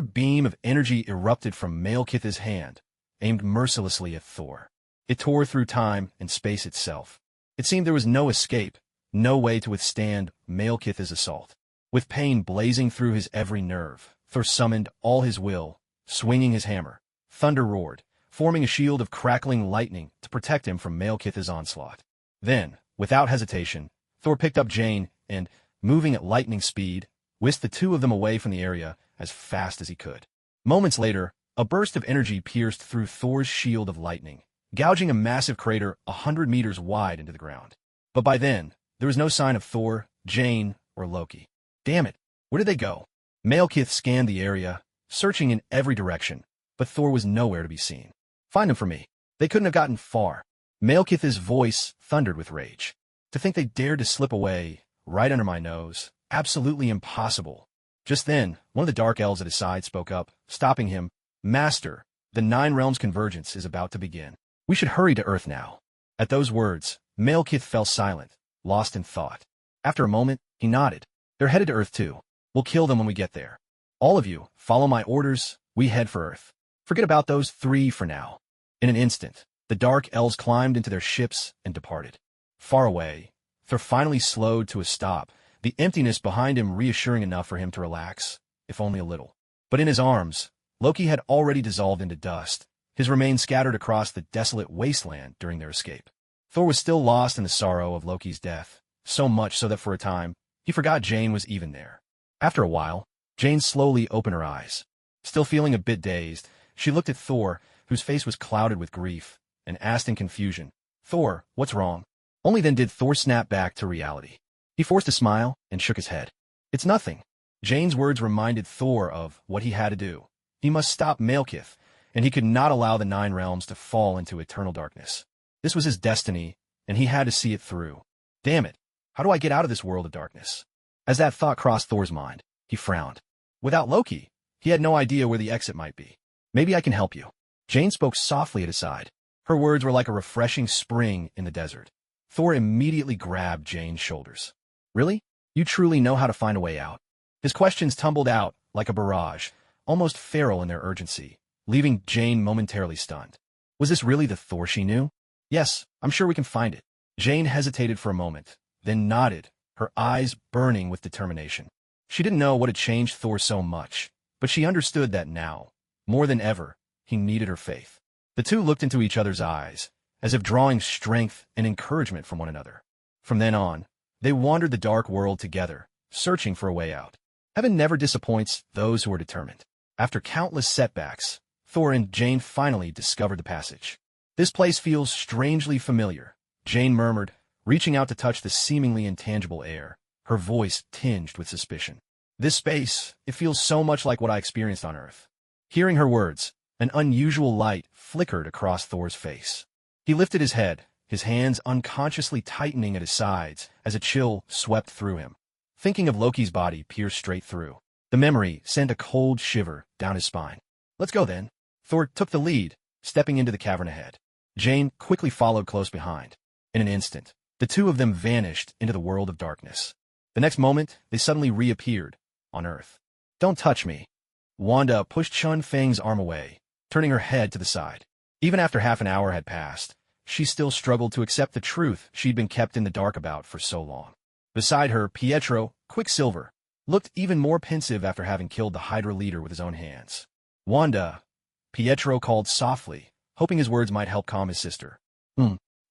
beam of energy erupted from Malekith's hand, aimed mercilessly at Thor. It tore through time and space itself. It seemed there was no escape, no way to withstand Malekith's assault. With pain blazing through his every nerve, Thor summoned all his will, swinging his hammer. Thunder roared, forming a shield of crackling lightning to protect him from Malekith's onslaught. Then, without hesitation, Thor picked up Jane and, moving at lightning speed, whisked the two of them away from the area as fast as he could. Moments later, a burst of energy pierced through Thor's shield of lightning, gouging a massive crater 100 meters wide into the ground. But by then, there was no sign of Thor, Jane, or Loki. Damn it, where did they go? Malekith scanned the area, searching in every direction, but Thor was nowhere to be seen. Find him for me. They couldn't have gotten far. Malekith's voice thundered with rage. To think they dared to slip away, right under my nose. Absolutely impossible. Just then, one of the dark elves at his side spoke up, stopping him. Master, the Nine Realms convergence is about to begin. We should hurry to Earth now. At those words, Malekith fell silent, lost in thought. After a moment, he nodded. They're headed to Earth too. We'll kill them when we get there. All of you, follow my orders. We head for Earth. Forget about those three for now. In an instant, the dark elves climbed into their ships and departed. Far away, Thor finally slowed to a stop, the emptiness behind him reassuring enough for him to relax, if only a little. But in his arms, Loki had already dissolved into dust, his remains scattered across the desolate wasteland during their escape. Thor was still lost in the sorrow of Loki's death, so much so that for a time, he forgot Jane was even there. After a while, Jane slowly opened her eyes. Still feeling a bit dazed, she looked at Thor, whose face was clouded with grief, and asked in confusion, Thor, what's wrong? Only then did Thor snap back to reality. He forced a smile and shook his head. It's nothing. Jane's words reminded Thor of what he had to do. He must stop Malekith, and he could not allow the Nine Realms to fall into eternal darkness. This was his destiny, and he had to see it through. Damn it, how do I get out of this world of darkness? As that thought crossed Thor's mind, he frowned. Without Loki, he had no idea where the exit might be. Maybe I can help you. Jane spoke softly at his side. Her words were like a refreshing spring in the desert. Thor immediately grabbed Jane's shoulders. Really? You truly know how to find a way out? His questions tumbled out like a barrage, almost feral in their urgency, leaving Jane momentarily stunned. Was this really the Thor she knew? Yes, I'm sure we can find it. Jane hesitated for a moment, then nodded, her eyes burning with determination. She didn't know what had changed Thor so much, but she understood that now, more than ever, he needed her faith. The two looked into each other's eyes, as if drawing strength and encouragement from one another. From then on, they wandered the dark world together, searching for a way out. Heaven never disappoints those who are determined. After countless setbacks, Thor and Jane finally discovered the passage. This place feels strangely familiar, Jane murmured, reaching out to touch the seemingly intangible air, her voice tinged with suspicion. This space, it feels so much like what I experienced on Earth. Hearing her words, an unusual light flickered across Thor's face. He lifted his head, his hands unconsciously tightening at his sides as a chill swept through him. Thinking of Loki's body pierced straight through. The memory sent a cold shiver down his spine. Let's go then. Thor took the lead, stepping into the cavern ahead. Jane quickly followed close behind. In an instant, the two of them vanished into the world of darkness. The next moment, they suddenly reappeared, on Earth. Don't touch me. Wanda pushed Chun Feng's arm away, turning her head to the side. Even after half an hour had passed, she still struggled to accept the truth she'd been kept in the dark about for so long. Beside her, Pietro, Quicksilver, looked even more pensive after having killed the Hydra leader with his own hands. Wanda, Pietro called softly, hoping his words might help calm his sister.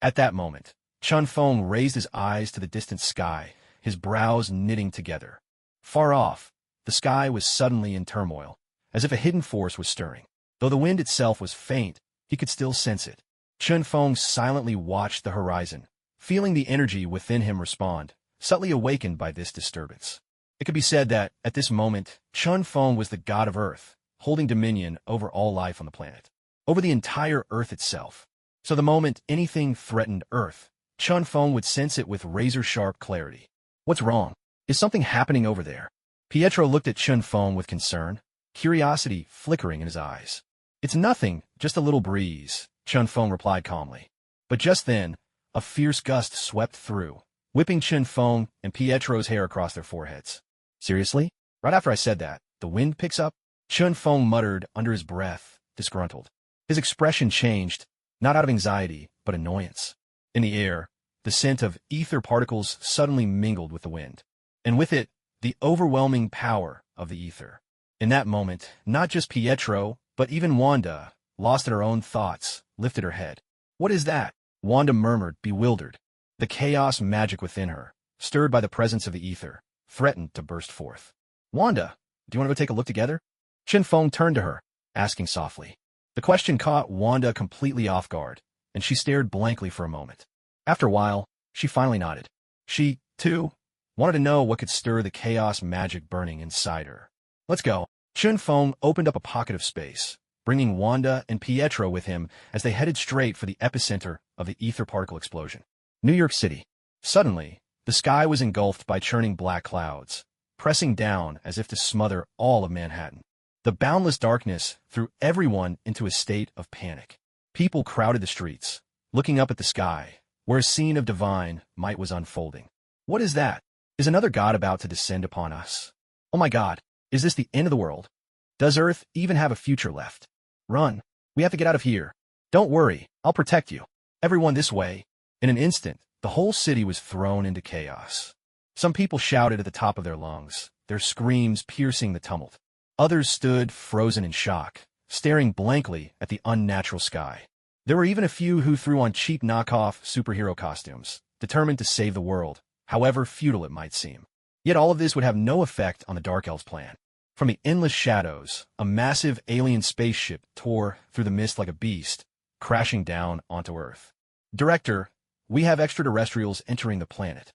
At that moment, Chun Feng raised his eyes to the distant sky, his brows knitting together. Far off, the sky was suddenly in turmoil, as if a hidden force was stirring. Though the wind itself was faint, he could still sense it. Chun Feng silently watched the horizon, feeling the energy within him respond, subtly awakened by this disturbance. It could be said that, at this moment, Chun Feng was the god of Earth, holding dominion over all life on the planet, over the entire Earth itself. So the moment anything threatened Earth, Chun Feng would sense it with razor-sharp clarity. What's wrong? Is something happening over there? Pietro looked at Chun Feng with concern. curiosity flickering in his eyes. "It's nothing, just a little breeze," Chun Feng replied calmly. But just then, a fierce gust swept through, whipping Chun Feng and Pietro's hair across their foreheads. "Seriously? Right after I said that, the wind picks up?" Chun Feng muttered under his breath, disgruntled. His expression changed, not out of anxiety, but annoyance. In the air, the scent of ether particles suddenly mingled with the wind, and with it, the overwhelming power of the ether. In that moment, not just Pietro, but even Wanda, lost in her own thoughts, lifted her head. "What is that?" Wanda murmured, bewildered. The chaos magic within her, stirred by the presence of the ether, threatened to burst forth. "Wanda, do you want to go take a look together?" Chun Feng turned to her, asking softly. The question caught Wanda completely off guard, and she stared blankly for a moment. After a while, she finally nodded. She, too, wanted to know what could stir the chaos magic burning inside her. "Let's go." Chun Feng opened up a pocket of space, bringing Wanda and Pietro with him as they headed straight for the epicenter of the ether particle explosion. New York City. Suddenly, the sky was engulfed by churning black clouds, pressing down as if to smother all of Manhattan. The boundless darkness threw everyone into a state of panic. People crowded the streets, looking up at the sky, where a scene of divine might was unfolding. "What is that? Is another god about to descend upon us? Oh my God, is this the end of the world? Does Earth even have a future left? Run, we have to get out of here. Don't worry, I'll protect you. Everyone this way." In an instant, the whole city was thrown into chaos. Some people shouted at the top of their lungs, their screams piercing the tumult. Others stood frozen in shock, staring blankly at the unnatural sky. There were even a few who threw on cheap knockoff superhero costumes, determined to save the world, however futile it might seem. Yet all of this would have no effect on the Dark Elves' plan. From the endless shadows, a massive alien spaceship tore through the mist like a beast, crashing down onto Earth. "Director, we have extraterrestrials entering the planet.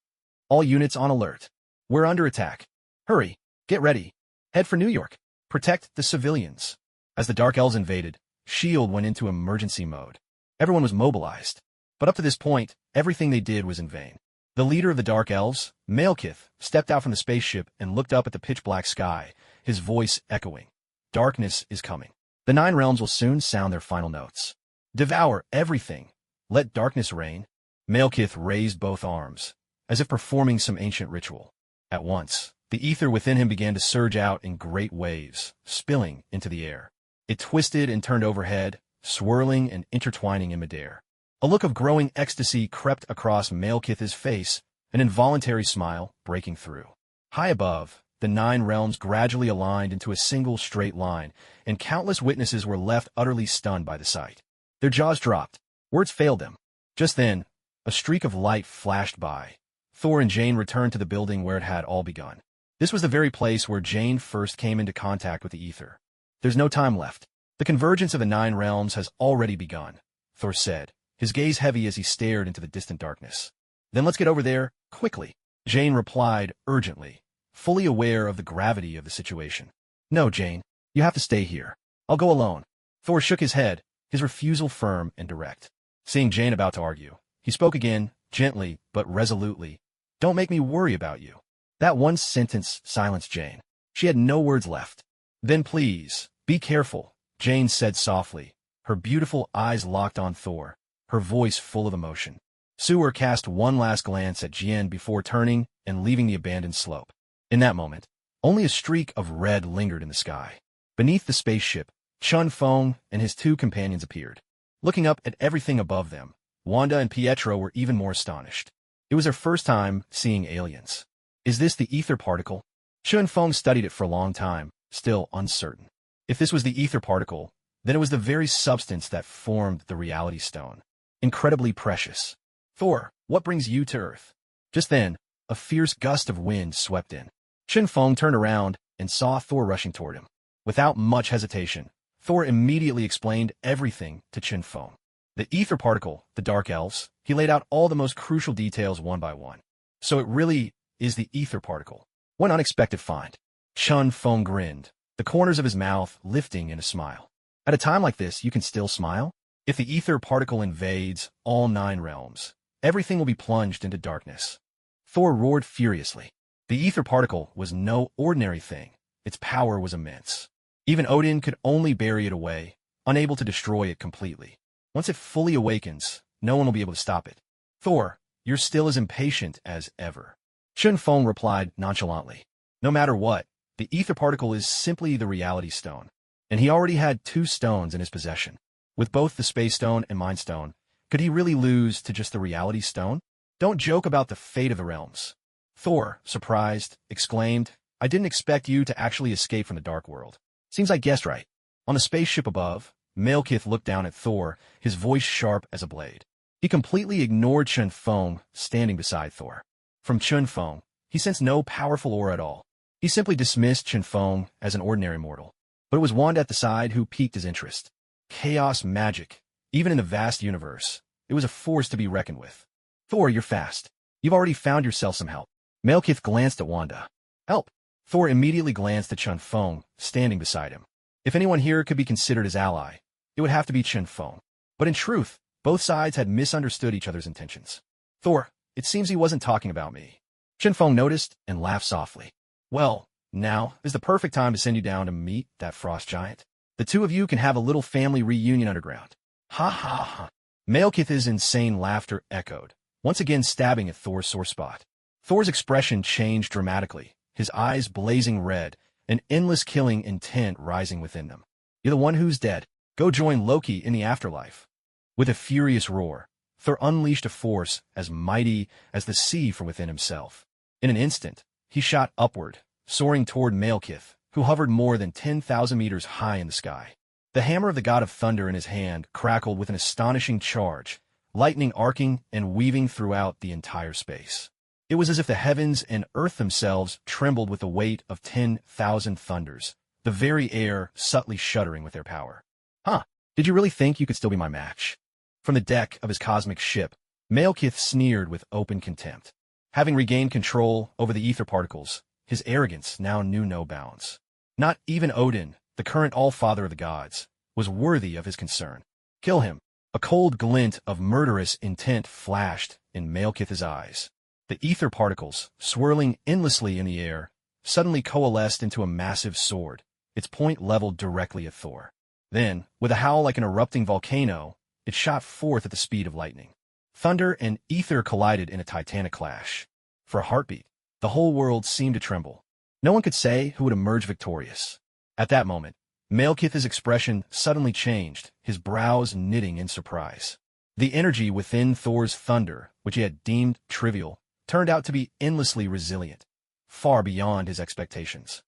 All units on alert. We're under attack. Hurry, get ready. Head for New York. Protect the civilians." As the Dark Elves invaded, S.H.I.E.L.D. went into emergency mode. Everyone was mobilized. But up to this point, everything they did was in vain. The leader of the Dark Elves, Malekith, stepped out from the spaceship and looked up at the pitch-black sky, his voice echoing. "Darkness is coming. The Nine Realms will soon sound their final notes. Devour everything. Let darkness reign." Malekith raised both arms, as if performing some ancient ritual. At once, the ether within him began to surge out in great waves, spilling into the air. It twisted and turned overhead, swirling and intertwining in midair. A look of growing ecstasy crept across Malekith's face, an involuntary smile breaking through. High above, the Nine Realms gradually aligned into a single straight line, and countless witnesses were left utterly stunned by the sight. Their jaws dropped. Words failed them. Just then, a streak of light flashed by. Thor and Jane returned to the building where it had all begun. This was the very place where Jane first came into contact with the ether. "There's no time left. The convergence of the Nine Realms has already begun," Thor said, his gaze heavy as he stared into the distant darkness. "Then let's get over there, quickly," Jane replied urgently, fully aware of the gravity of the situation. "No, Jane, you have to stay here. I'll go alone." Thor shook his head, his refusal firm and direct. Seeing Jane about to argue, he spoke again, gently but resolutely. "Don't make me worry about you." That one sentence silenced Jane. She had no words left. "Then please, be careful," Jane said softly, her beautiful eyes locked on Thor, her voice full of emotion. Sewer cast one last glance at Jian before turning and leaving the abandoned slope. In that moment, only a streak of red lingered in the sky. Beneath the spaceship, Chun Feng and his two companions appeared. Looking up at everything above them, Wanda and Pietro were even more astonished. It was their first time seeing aliens. "Is this the ether particle?" Chun Feng studied it for a long time, still uncertain. If this was the ether particle, then it was the very substance that formed the reality stone. Incredibly precious. "Thor, what brings you to Earth?" Just then, a fierce gust of wind swept in. Chun Feng turned around and saw Thor rushing toward him. Without much hesitation, Thor immediately explained everything to Chun Feng. The ether particle, the Dark Elves, he laid out all the most crucial details one by one. "So it really is the ether particle. What an unexpected find." Chun Feng grinned, the corners of his mouth lifting in a smile. "At a time like this, you can still smile? If the ether particle invades all Nine Realms, everything will be plunged into darkness." Thor roared furiously. The ether particle was no ordinary thing. Its power was immense. Even Odin could only bury it away, unable to destroy it completely. Once it fully awakens, no one will be able to stop it. Thor, you're still as impatient as ever. Chun Feng replied nonchalantly. No matter what, the ether particle is simply the reality stone, and he already had 2 stones in his possession. With both the space stone and mind stone, could he really lose to just the reality stone? Don't joke about the fate of the realms. Thor, surprised, exclaimed, I didn't expect you to actually escape from the dark world. Seems I guessed right. On the spaceship above, Malekith looked down at Thor, his voice sharp as a blade. He completely ignored Chun Feng, standing beside Thor. From Chun Feng, he sensed no powerful aura at all. He simply dismissed Chun Feng as an ordinary mortal. But it was Wanda at the side who piqued his interest. Chaos magic. Even in the vast universe, it was a force to be reckoned with. Thor, you're fast. You've already found yourself some help. Malekith glanced at Wanda. Help. Thor immediately glanced at Chun Feng, standing beside him. If anyone here could be considered his ally, it would have to be Chun Feng. But in truth, both sides had misunderstood each other's intentions. Thor, it seems he wasn't talking about me. Chun Feng noticed and laughed softly. Well, now is the perfect time to send you down to meet that frost giant. The 2 of you can have a little family reunion underground. Ha ha ha. Malekith's insane laughter echoed, once again stabbing at Thor's sore spot. Thor's expression changed dramatically, his eyes blazing red, an endless killing intent rising within them. You're the one who's dead. Go join Loki in the afterlife. With a furious roar, Thor unleashed a force as mighty as the sea from within himself. In an instant, he shot upward, soaring toward Malekith, who hovered more than 10,000 meters high in the sky. The hammer of the god of thunder in his hand crackled with an astonishing charge, lightning arcing and weaving throughout the entire space. It was as if the heavens and earth themselves trembled with the weight of 10,000 thunders, the very air subtly shuddering with their power. Huh, did you really think you could still be my match? From the deck of his cosmic ship, Malekith sneered with open contempt. Having regained control over the ether particles, his arrogance now knew no bounds. Not even Odin, the current all-father of the gods, was worthy of his concern. Kill him. A cold glint of murderous intent flashed in Malekith's eyes. The ether particles, swirling endlessly in the air, suddenly coalesced into a massive sword, its point leveled directly at Thor. Then, with a howl like an erupting volcano, it shot forth at the speed of lightning. Thunder and ether collided in a titanic clash. For a heartbeat, the whole world seemed to tremble. No one could say who would emerge victorious. At that moment, Malekith's expression suddenly changed, his brows knitting in surprise. The energy within Thor's thunder, which he had deemed trivial, turned out to be endlessly resilient, far beyond his expectations.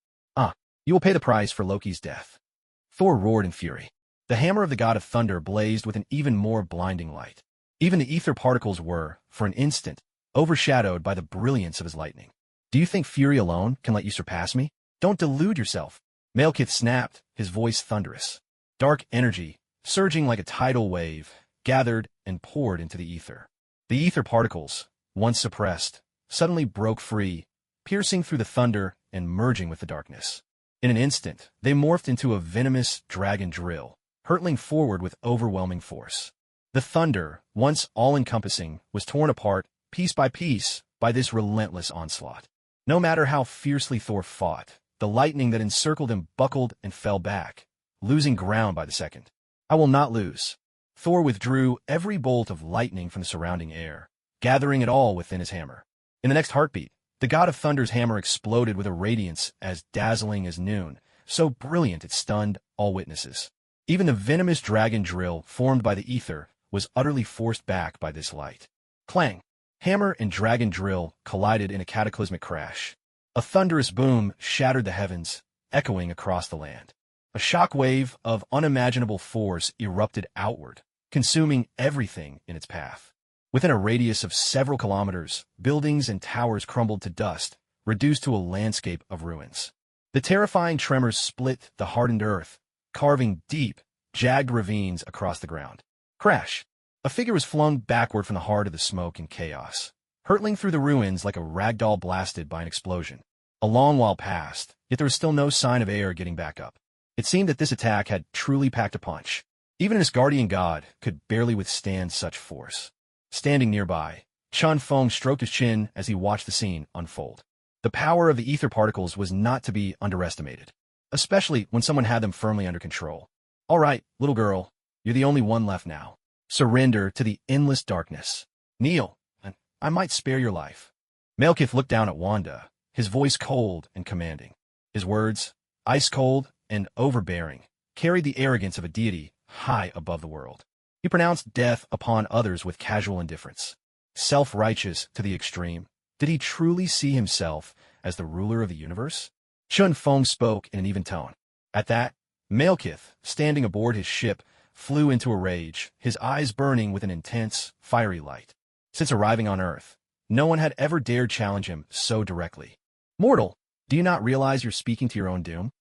You will pay the price for Loki's death. Thor roared in fury. The hammer of the god of thunder blazed with an even more blinding light. Even the ether particles were, for an instant, overshadowed by the brilliance of his lightning. Do you think fury alone can let you surpass me? Don't delude yourself. Malekith snapped, his voice thunderous. Dark energy, surging like a tidal wave, gathered and poured into the ether. The ether particles, once suppressed, suddenly broke free, piercing through the thunder and merging with the darkness. In an instant, they morphed into a venomous dragon drill, hurtling forward with overwhelming force. The thunder, once all-encompassing, was torn apart, piece by piece, by this relentless onslaught. No matter how fiercely Thor fought, the lightning that encircled him buckled and fell back, losing ground by the second. I will not lose. Thor withdrew every bolt of lightning from the surrounding air, gathering it all within his hammer. In the next heartbeat, the god of thunder's hammer exploded with a radiance as dazzling as noon, so brilliant it stunned all witnesses. Even the venomous dragon drill formed by the ether was utterly forced back by this light. Clang! Hammer and dragon drill collided in a cataclysmic crash. A thunderous boom shattered the heavens, echoing across the land. A shock wave of unimaginable force erupted outward, consuming everything in its path. Within a radius of several kilometers, buildings and towers crumbled to dust, reduced to a landscape of ruins. The terrifying tremors split the hardened earth, carving deep, jagged ravines across the ground. Crash! A figure was flung backward from the heart of the smoke and chaos, hurtling through the ruins like a ragdoll blasted by an explosion. A long while passed, yet there was still no sign of air getting back up. It seemed that this attack had truly packed a punch. Even an Asgardian god could barely withstand such force. Standing nearby, Chun Feng stroked his chin as he watched the scene unfold. The power of the ether particles was not to be underestimated. especially when someone had them firmly under control. All right, little girl, you're the only one left now. Surrender to the endless darkness. Kneel, and I might spare your life. Malekith looked down at Wanda, his voice cold and commanding. His words, ice-cold and overbearing, carried the arrogance of a deity high above the world. He pronounced death upon others with casual indifference. Self-righteous to the extreme, did he truly see himself as the ruler of the universe? Chun Feng spoke in an even tone. At that, Malekith, standing aboard his ship, flew into a rage, his eyes burning with an intense, fiery light. Since arriving on Earth, no one had ever dared challenge him so directly. Mortal, do you not realize you're speaking to your own doom?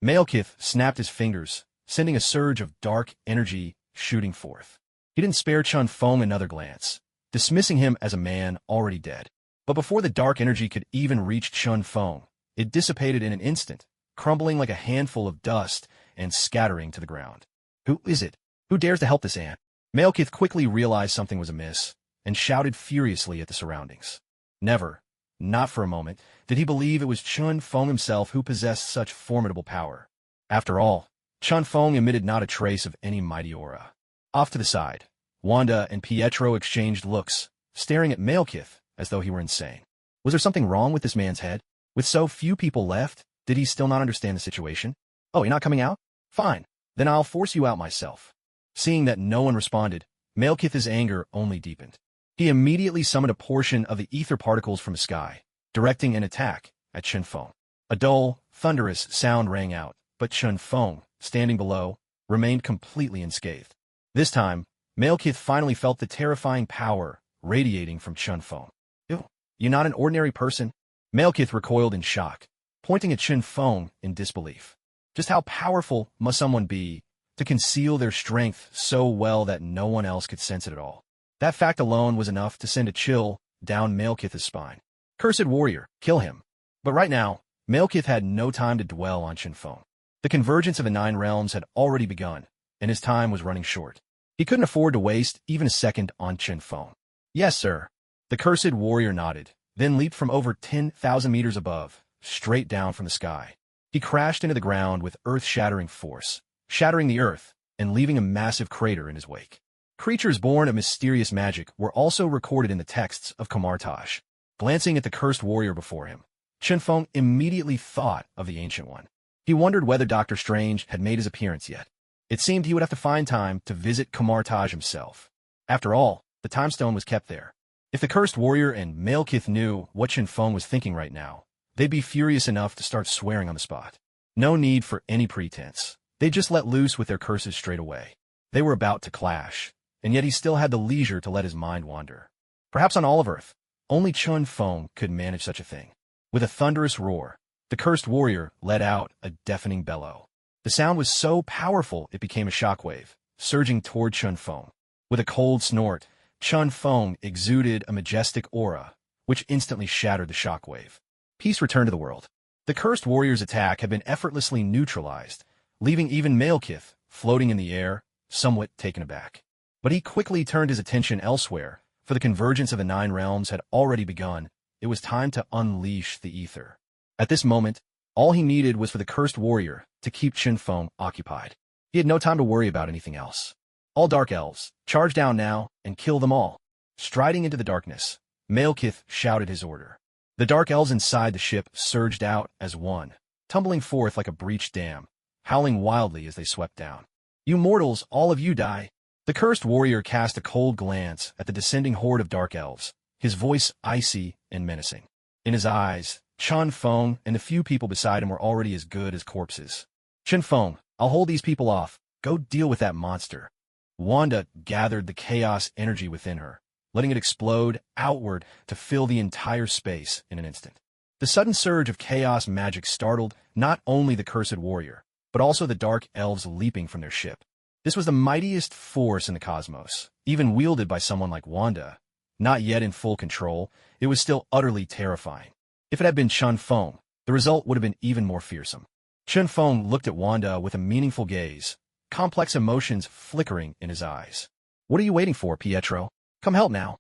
Malekith snapped his fingers, sending a surge of dark energy shooting forth. He didn't spare Chun Feng another glance, dismissing him as a man already dead. But before the dark energy could even reach Chun Feng, it dissipated in an instant, crumbling like a handful of dust and scattering to the ground. Who is it? Who dares to help this ant? Malekith quickly realized something was amiss, and shouted furiously at the surroundings. Never, not for a moment, did he believe it was Chun Feng himself who possessed such formidable power. After all, Chun Feng emitted not a trace of any mighty aura. Off to the side, Wanda and Pietro exchanged looks, staring at Malekith as though he were insane. Was there something wrong with this man's head? With so few people left, did he still not understand the situation? Oh, you're not coming out? Fine, then I'll force you out myself. Seeing that no one responded, Malekith's anger only deepened. He immediately summoned a portion of the ether particles from the sky, directing an attack at Chun Feng. A dull, thunderous sound rang out, but Chun Feng, standing below, remained completely unscathed. This time, Malekith finally felt the terrifying power radiating from Chun Feng. Ew, you're not an ordinary person? Malekith recoiled in shock, pointing at Chun Feng in disbelief. Just how powerful must someone be to conceal their strength so well that no one else could sense it at all? That fact alone was enough to send a chill down Malekith's spine. Cursed warrior, kill him. But right now, Malekith had no time to dwell on Chun Feng. The convergence of the 9 realms had already begun, and his time was running short. He couldn't afford to waste even a second on Chun Feng. Yes, sir. The cursed warrior nodded, then leaped from over 10,000 meters above, straight down from the sky. He crashed into the ground with earth-shattering force, shattering the earth and leaving a massive crater in his wake. Creatures born of mysterious magic were also recorded in the texts of Kamartaj. Glancing at the cursed warrior before him, Chun Feng immediately thought of the Ancient One. He wondered whether Dr. Strange had made his appearance yet. It seemed he would have to find time to visit Kamartaj himself. After all, the time stone was kept there. If the cursed warrior and Malekith knew what Chun Feng was thinking right now, they'd be furious enough to start swearing on the spot. No need for any pretense. They just let loose with their curses straight away. They were about to clash, and yet he still had the leisure to let his mind wander. Perhaps on all of Earth, only Chun Feng could manage such a thing. With a thunderous roar, the cursed warrior let out a deafening bellow. The sound was so powerful it became a shockwave, surging toward Chun Feng. With a cold snort, Chun Feng exuded a majestic aura, which instantly shattered the shockwave. Peace returned to the world. The cursed warrior's attack had been effortlessly neutralized, leaving even Malekith, floating in the air, somewhat taken aback. But he quickly turned his attention elsewhere, for the convergence of the 9 realms had already begun. It was time to unleash the ether. At this moment, all he needed was for the cursed warrior to keep Chun Feng occupied. He had no time to worry about anything else. All dark elves, charge down now and kill them all. Striding into the darkness, Malekith shouted his order. The dark elves inside the ship surged out as one, tumbling forth like a breached dam, howling wildly as they swept down. You mortals, all of you die. The cursed warrior cast a cold glance at the descending horde of dark elves, his voice icy and menacing. In his eyes, Chun Feng and the few people beside him were already as good as corpses. Chun Feng, I'll hold these people off. Go deal with that monster. Wanda gathered the chaos energy within her, letting it explode outward to fill the entire space in an instant. The sudden surge of chaos magic startled not only the cursed warrior, but also the dark elves leaping from their ship. This was the mightiest force in the cosmos, even wielded by someone like Wanda. Not yet in full control, it was still utterly terrifying. If it had been Chun Feng, the result would have been even more fearsome. Chun Feng looked at Wanda with a meaningful gaze, complex emotions flickering in his eyes. What are you waiting for, Pietro? Come help now.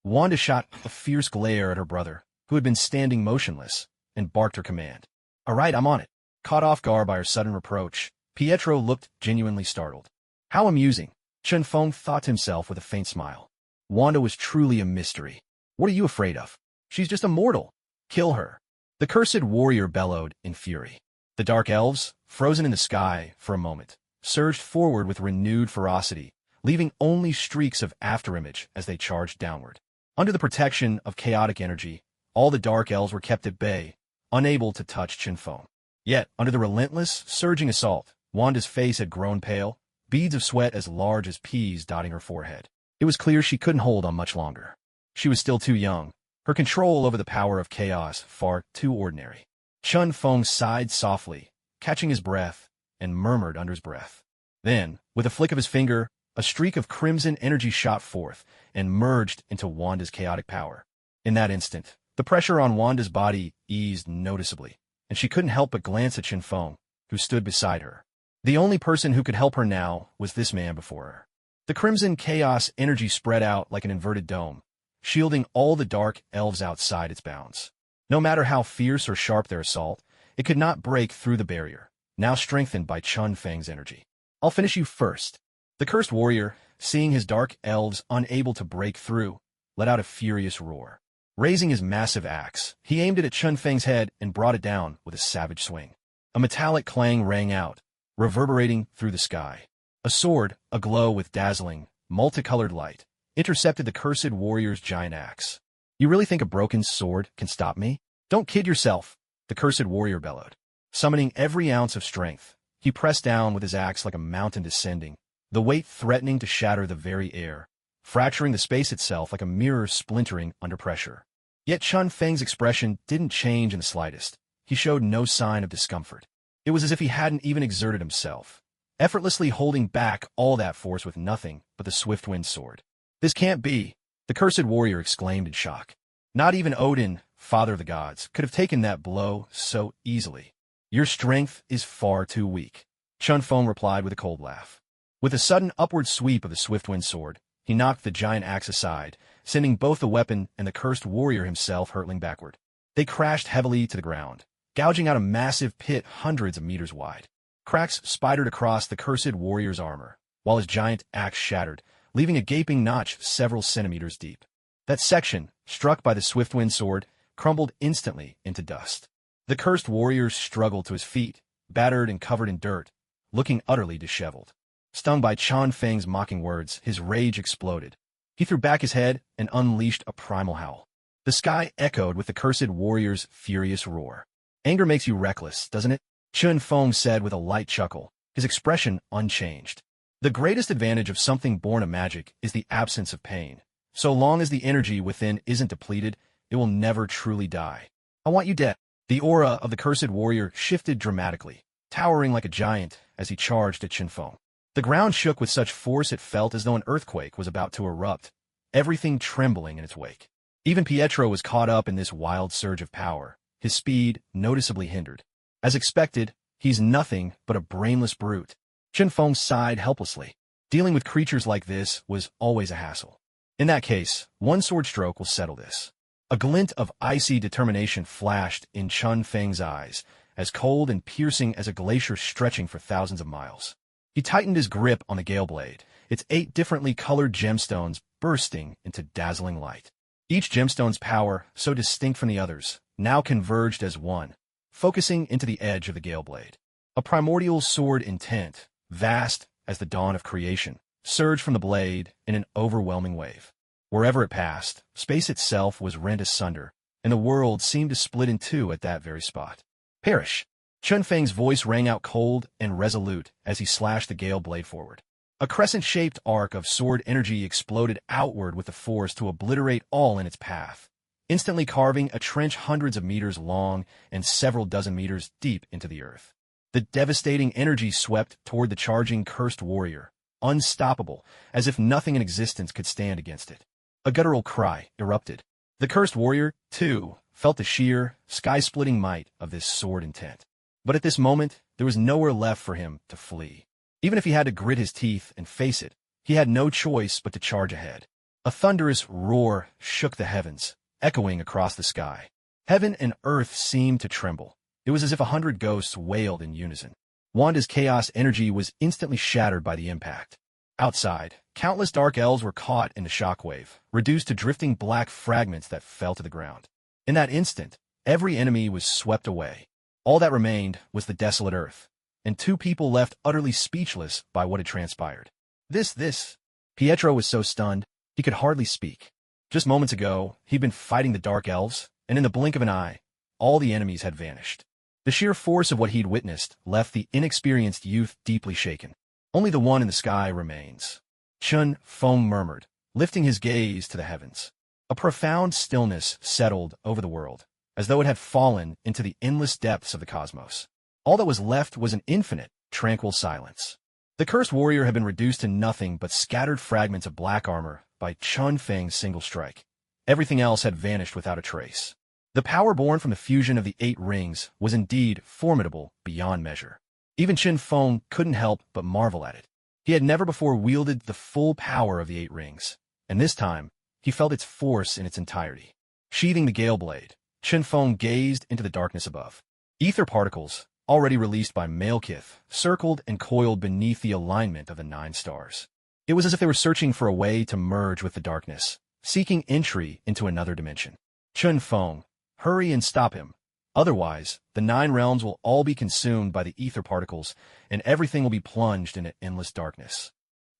Wanda shot a fierce glare at her brother, who had been standing motionless, and barked her command. All right, I'm on it. Caught off guard by her sudden reproach, Pietro looked genuinely startled. How amusing, Chen Feng thought to himself with a faint smile. Wanda was truly a mystery. What are you afraid of? She's just a mortal. Kill her. The cursed warrior bellowed in fury. The dark elves, frozen in the sky for a moment, surged forward with renewed ferocity, leaving only streaks of afterimage as they charged downward. Under the protection of chaotic energy, all the dark elves were kept at bay, unable to touch Chen Feng. Yet, under the relentless, surging assault, Wanda's face had grown pale, beads of sweat as large as peas dotting her forehead. It was clear she couldn't hold on much longer. She was still too young, her control over the power of chaos far too ordinary. Chen Feng sighed softly, catching his breath, and murmured under his breath. Then, with a flick of his finger, a streak of crimson energy shot forth and merged into Wanda's chaotic power. In that instant, the pressure on Wanda's body eased noticeably, and she couldn't help but glance at Chen Feng, who stood beside her. The only person who could help her now was this man before her. The crimson chaos energy spread out like an inverted dome, shielding all the dark elves outside its bounds. No matter how fierce or sharp their assault, it could not break through the barrier, now strengthened by Chen Feng's energy. I'll finish you first. The cursed warrior, seeing his dark elves unable to break through, let out a furious roar. Raising his massive axe, he aimed it at Chen Feng's head and brought it down with a savage swing. A metallic clang rang out, reverberating through the sky. A sword, aglow with dazzling, multicolored light, intercepted the cursed warrior's giant axe. You really think a broken sword can stop me? Don't kid yourself, the cursed warrior bellowed. Summoning every ounce of strength, he pressed down with his axe like a mountain descending, the weight threatening to shatter the very air, fracturing the space itself like a mirror splintering under pressure. Yet Chen Feng's expression didn't change in the slightest. He showed no sign of discomfort. It was as if he hadn't even exerted himself, effortlessly holding back all that force with nothing but the swift-wind sword. This can't be, the cursed warrior exclaimed in shock. Not even Odin, father of the gods, could have taken that blow so easily. Your strength is far too weak, Chen Feng replied with a cold laugh. With a sudden upward sweep of the swift-wind sword, he knocked the giant axe aside, sending both the weapon and the cursed warrior himself hurtling backward. They crashed heavily to the ground, gouging out a massive pit hundreds of meters wide. Cracks spidered across the cursed warrior's armor, while his giant axe shattered, leaving a gaping notch several centimeters deep. That section, struck by the swift-wind sword, crumbled instantly into dust. The cursed warrior struggled to his feet, battered and covered in dirt, looking utterly disheveled. Stung by Chen Feng's mocking words, his rage exploded. He threw back his head and unleashed a primal howl. The sky echoed with the cursed warrior's furious roar. Anger makes you reckless, doesn't it? Chen Feng said with a light chuckle, his expression unchanged. The greatest advantage of something born of magic is the absence of pain. So long as the energy within isn't depleted, it will never truly die. I want you dead. The aura of the cursed warrior shifted dramatically, towering like a giant as he charged at Chen Feng. The ground shook with such force it felt as though an earthquake was about to erupt, everything trembling in its wake. Even Pietro was caught up in this wild surge of power, his speed noticeably hindered. As expected, he's nothing but a brainless brute. Chen Feng sighed helplessly. Dealing with creatures like this was always a hassle. In that case, one sword stroke will settle this. A glint of icy determination flashed in Chen Feng's eyes, as cold and piercing as a glacier stretching for thousands of miles. He tightened his grip on the gale blade, its 8 differently colored gemstones bursting into dazzling light. Each gemstone's power, so distinct from the others, now converged as one, focusing into the edge of the gale blade. A primordial sword intent, vast as the dawn of creation, surged from the blade in an overwhelming wave. Wherever it passed, space itself was rent asunder, and the world seemed to split in two at that very spot. Perish! Chen Feng's voice rang out cold and resolute as he slashed the gale blade forward. A crescent-shaped arc of sword energy exploded outward with the force to obliterate all in its path, instantly carving a trench hundreds of meters long and several dozen meters deep into the earth. The devastating energy swept toward the charging cursed warrior, unstoppable, as if nothing in existence could stand against it. A guttural cry erupted. The cursed warrior, too, felt the sheer, sky-splitting might of this sword intent. But at this moment, there was nowhere left for him to flee. Even if he had to grit his teeth and face it, he had no choice but to charge ahead. A thunderous roar shook the heavens, echoing across the sky. Heaven and earth seemed to tremble. It was as if 100 ghosts wailed in unison. Wanda's chaos energy was instantly shattered by the impact. Outside, countless dark elves were caught in the shockwave, reduced to drifting black fragments that fell to the ground. In that instant, every enemy was swept away. All that remained was the desolate earth, and two people left utterly speechless by what had transpired. This. Pietro was so stunned, he could hardly speak. Just moments ago, he'd been fighting the dark elves, and in the blink of an eye, all the enemies had vanished. The sheer force of what he'd witnessed left the inexperienced youth deeply shaken. Only the one in the sky remains. Chun Feng murmured, lifting his gaze to the heavens. A profound stillness settled over the world, as though it had fallen into the endless depths of the cosmos. All that was left was an infinite, tranquil silence. The cursed warrior had been reduced to nothing but scattered fragments of black armor by Chun Feng's single strike. Everything else had vanished without a trace. The power born from the fusion of the 8 rings was indeed formidable beyond measure. Even Chun Feng couldn't help but marvel at it. He had never before wielded the full power of the 8 rings, and this time, he felt its force in its entirety. Sheathing the Gale Blade, Chun Feng gazed into the darkness above. Ether particles, already released by Malekith, circled and coiled beneath the alignment of the 9 stars. It was as if they were searching for a way to merge with the darkness, seeking entry into another dimension. Chun Feng, hurry and stop him. Otherwise, the 9 realms will all be consumed by the ether particles, and everything will be plunged into endless darkness.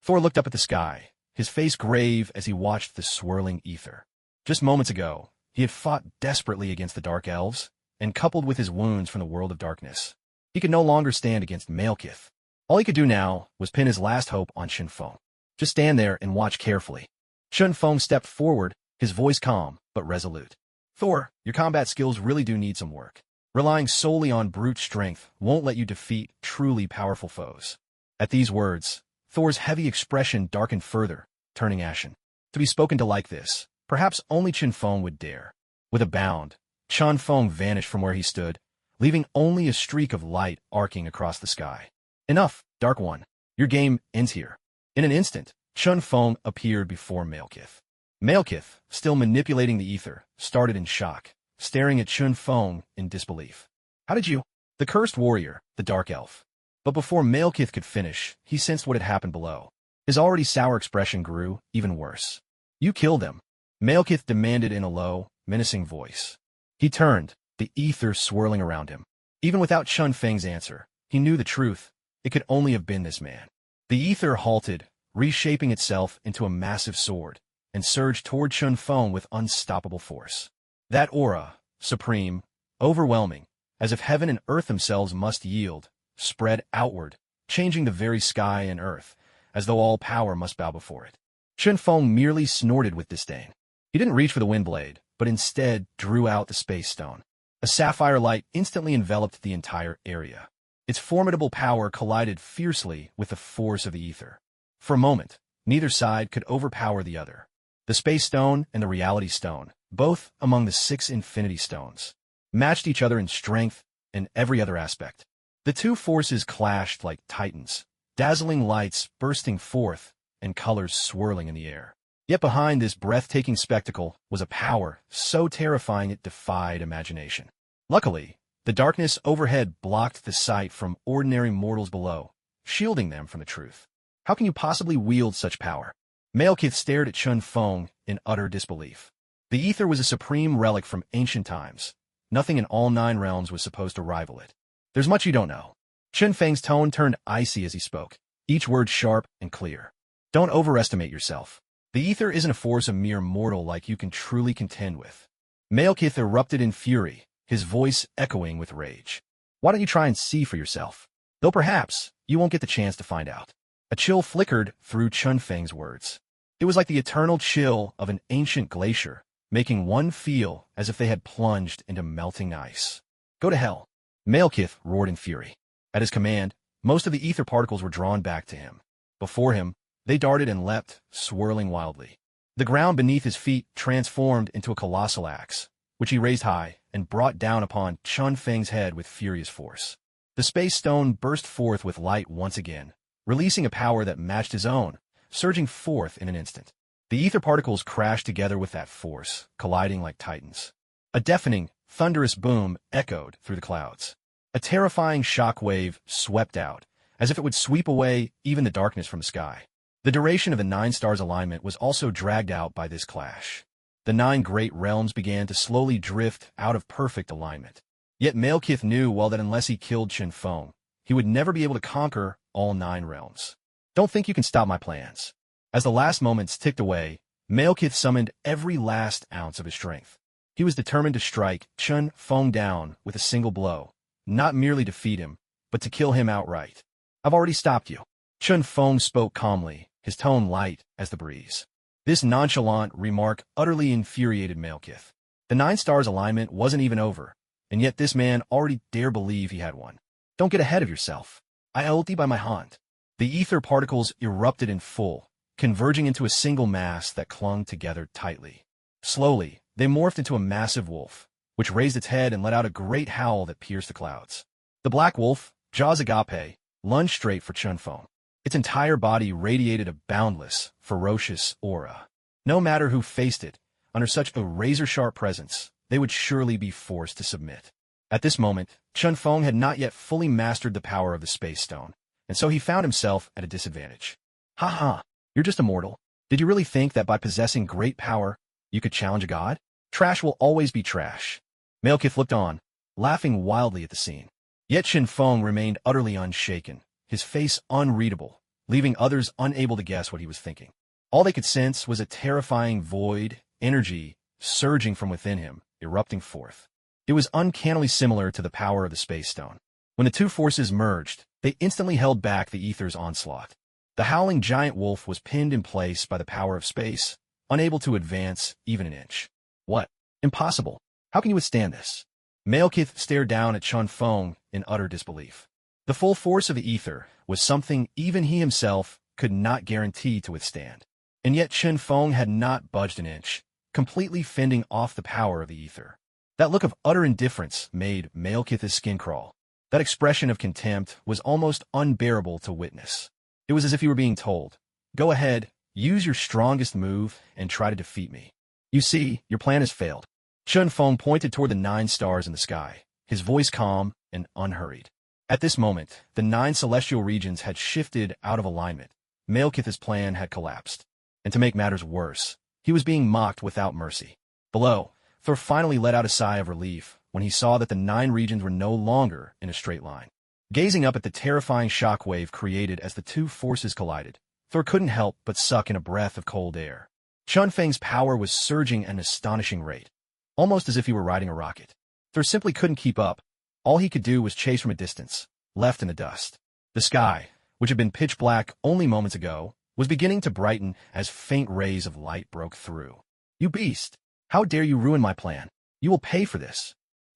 Thor looked up at the sky, his face grave as he watched the swirling ether. Just moments ago, he had fought desperately against the dark elves, and coupled with his wounds from the world of darkness, he could no longer stand against Malekith. All he could do now was pin his last hope on Chun Feng. Just stand there and watch carefully. Chun Feng stepped forward, his voice calm but resolute. Thor, your combat skills really do need some work. Relying solely on brute strength won't let you defeat truly powerful foes. At these words, Thor's heavy expression darkened further, turning ashen. To be spoken to like this, perhaps only Chun Feng would dare. With a bound, Chun Feng vanished from where he stood, leaving only a streak of light arcing across the sky. Enough, Dark One. Your game ends here. In an instant, Chun Feng appeared before Malekith. Malekith, still manipulating the ether, started in shock, staring at Chun Feng in disbelief. How did you? The cursed warrior, the dark elf. But before Malekith could finish, he sensed what had happened below. His already sour expression grew even worse. You killed them, Malekith demanded in a low, menacing voice. He turned, the ether swirling around him. Even without Chun Feng's answer, he knew the truth. It could only have been this man. The ether halted, reshaping itself into a massive sword, and surged toward Chun Feng with unstoppable force. That aura, supreme, overwhelming, as if heaven and earth themselves must yield, spread outward, changing the very sky and earth, as though all power must bow before it. Chun Feng merely snorted with disdain. He didn't reach for the wind blade, but instead drew out the space stone. A sapphire light instantly enveloped the entire area. Its formidable power collided fiercely with the force of the ether. For a moment, neither side could overpower the other. The Space Stone and the Reality Stone, both among the 6 Infinity Stones, matched each other in strength and every other aspect. The two forces clashed like titans, dazzling lights bursting forth and colors swirling in the air. Yet behind this breathtaking spectacle was a power so terrifying it defied imagination. Luckily, the darkness overhead blocked the sight from ordinary mortals below, shielding them from the truth. How can you possibly wield such power? Malekith stared at Chun Feng in utter disbelief. The ether was a supreme relic from ancient times. Nothing in all 9 realms was supposed to rival it. There's much you don't know. Chun Feng's tone turned icy as he spoke, each word sharp and clear. Don't overestimate yourself. The ether isn't a force a mere mortal like you can truly contend with. Malekith erupted in fury, his voice echoing with rage. Why don't you try and see for yourself? Though perhaps you won't get the chance to find out. A chill flickered through Chun Feng's words. It was like the eternal chill of an ancient glacier, making one feel as if they had plunged into melting ice. Go to hell. Malekith roared in fury. At his command, most of the ether particles were drawn back to him. Before him, they darted and leapt, swirling wildly. The ground beneath his feet transformed into a colossal axe, which he raised high and brought down upon Chun Feng's head with furious force. The Space Stone burst forth with light once again, releasing a power that matched his own, surging forth in an instant. The ether particles crashed together with that force, colliding like titans. A deafening, thunderous boom echoed through the clouds. A terrifying shockwave swept out, as if it would sweep away even the darkness from the sky. The duration of the 9 stars' alignment was also dragged out by this clash. The 9 great realms began to slowly drift out of perfect alignment. Yet Malekith knew well that unless he killed Chen Feng, he would never be able to conquer all 9 realms. Don't think you can stop my plans. As the last moments ticked away, Malekith summoned every last ounce of his strength. He was determined to strike Chen Feng down with a single blow, not merely defeat him, but to kill him outright. I've already stopped you. Chen Feng spoke calmly, his tone light as the breeze. This nonchalant remark utterly infuriated Malekith. The 9 stars alignment wasn't even over, and yet this man already dare believe he had one. Don't get ahead of yourself. I ulti by my hand. The ether particles erupted in full, converging into a single mass that clung together tightly. Slowly, they morphed into a massive wolf, which raised its head and let out a great howl that pierced the clouds. The black wolf, jaws agape, lunged straight for Chen Feng. Its entire body radiated a boundless, ferocious aura. No matter who faced it, under such a razor-sharp presence, they would surely be forced to submit. At this moment, Chen Feng had not yet fully mastered the power of the Space Stone, and so he found himself at a disadvantage. Ha ha, you're just a mortal. Did you really think that by possessing great power, you could challenge a god? Trash will always be trash. Malekith looked on, laughing wildly at the scene. Yet Chen Feng remained utterly unshaken, his face unreadable, leaving others unable to guess what he was thinking. All they could sense was a terrifying void, energy, surging from within him, erupting forth. It was uncannily similar to the power of the Space Stone. When the two forces merged, they instantly held back the ether's onslaught. The howling giant wolf was pinned in place by the power of space, unable to advance even an inch. What? Impossible. How can you withstand this? Malekith stared down at Chen Feng in utter disbelief. The full force of the ether was something even he himself could not guarantee to withstand. And yet Chen Feng had not budged an inch, completely fending off the power of the ether. That look of utter indifference made Malekith's skin crawl. That expression of contempt was almost unbearable to witness. It was as if he were being told, "Go ahead, use your strongest move and try to defeat me. You see, your plan has failed." Chen Feng pointed toward the 9 stars in the sky, his voice calm and unhurried. At this moment, the 9 celestial regions had shifted out of alignment. Malekith's plan had collapsed. And to make matters worse, he was being mocked without mercy. Below, Thor finally let out a sigh of relief when he saw that the 9 regions were no longer in a straight line. Gazing up at the terrifying shockwave created as the two forces collided, Thor couldn't help but suck in a breath of cold air. Chen Feng's power was surging at an astonishing rate, almost as if he were riding a rocket. Thor simply couldn't keep up. All he could do was chase from a distance, left in the dust. The sky, which had been pitch black only moments ago, was beginning to brighten as faint rays of light broke through. "You beast! How dare you ruin my plan? You will pay for this."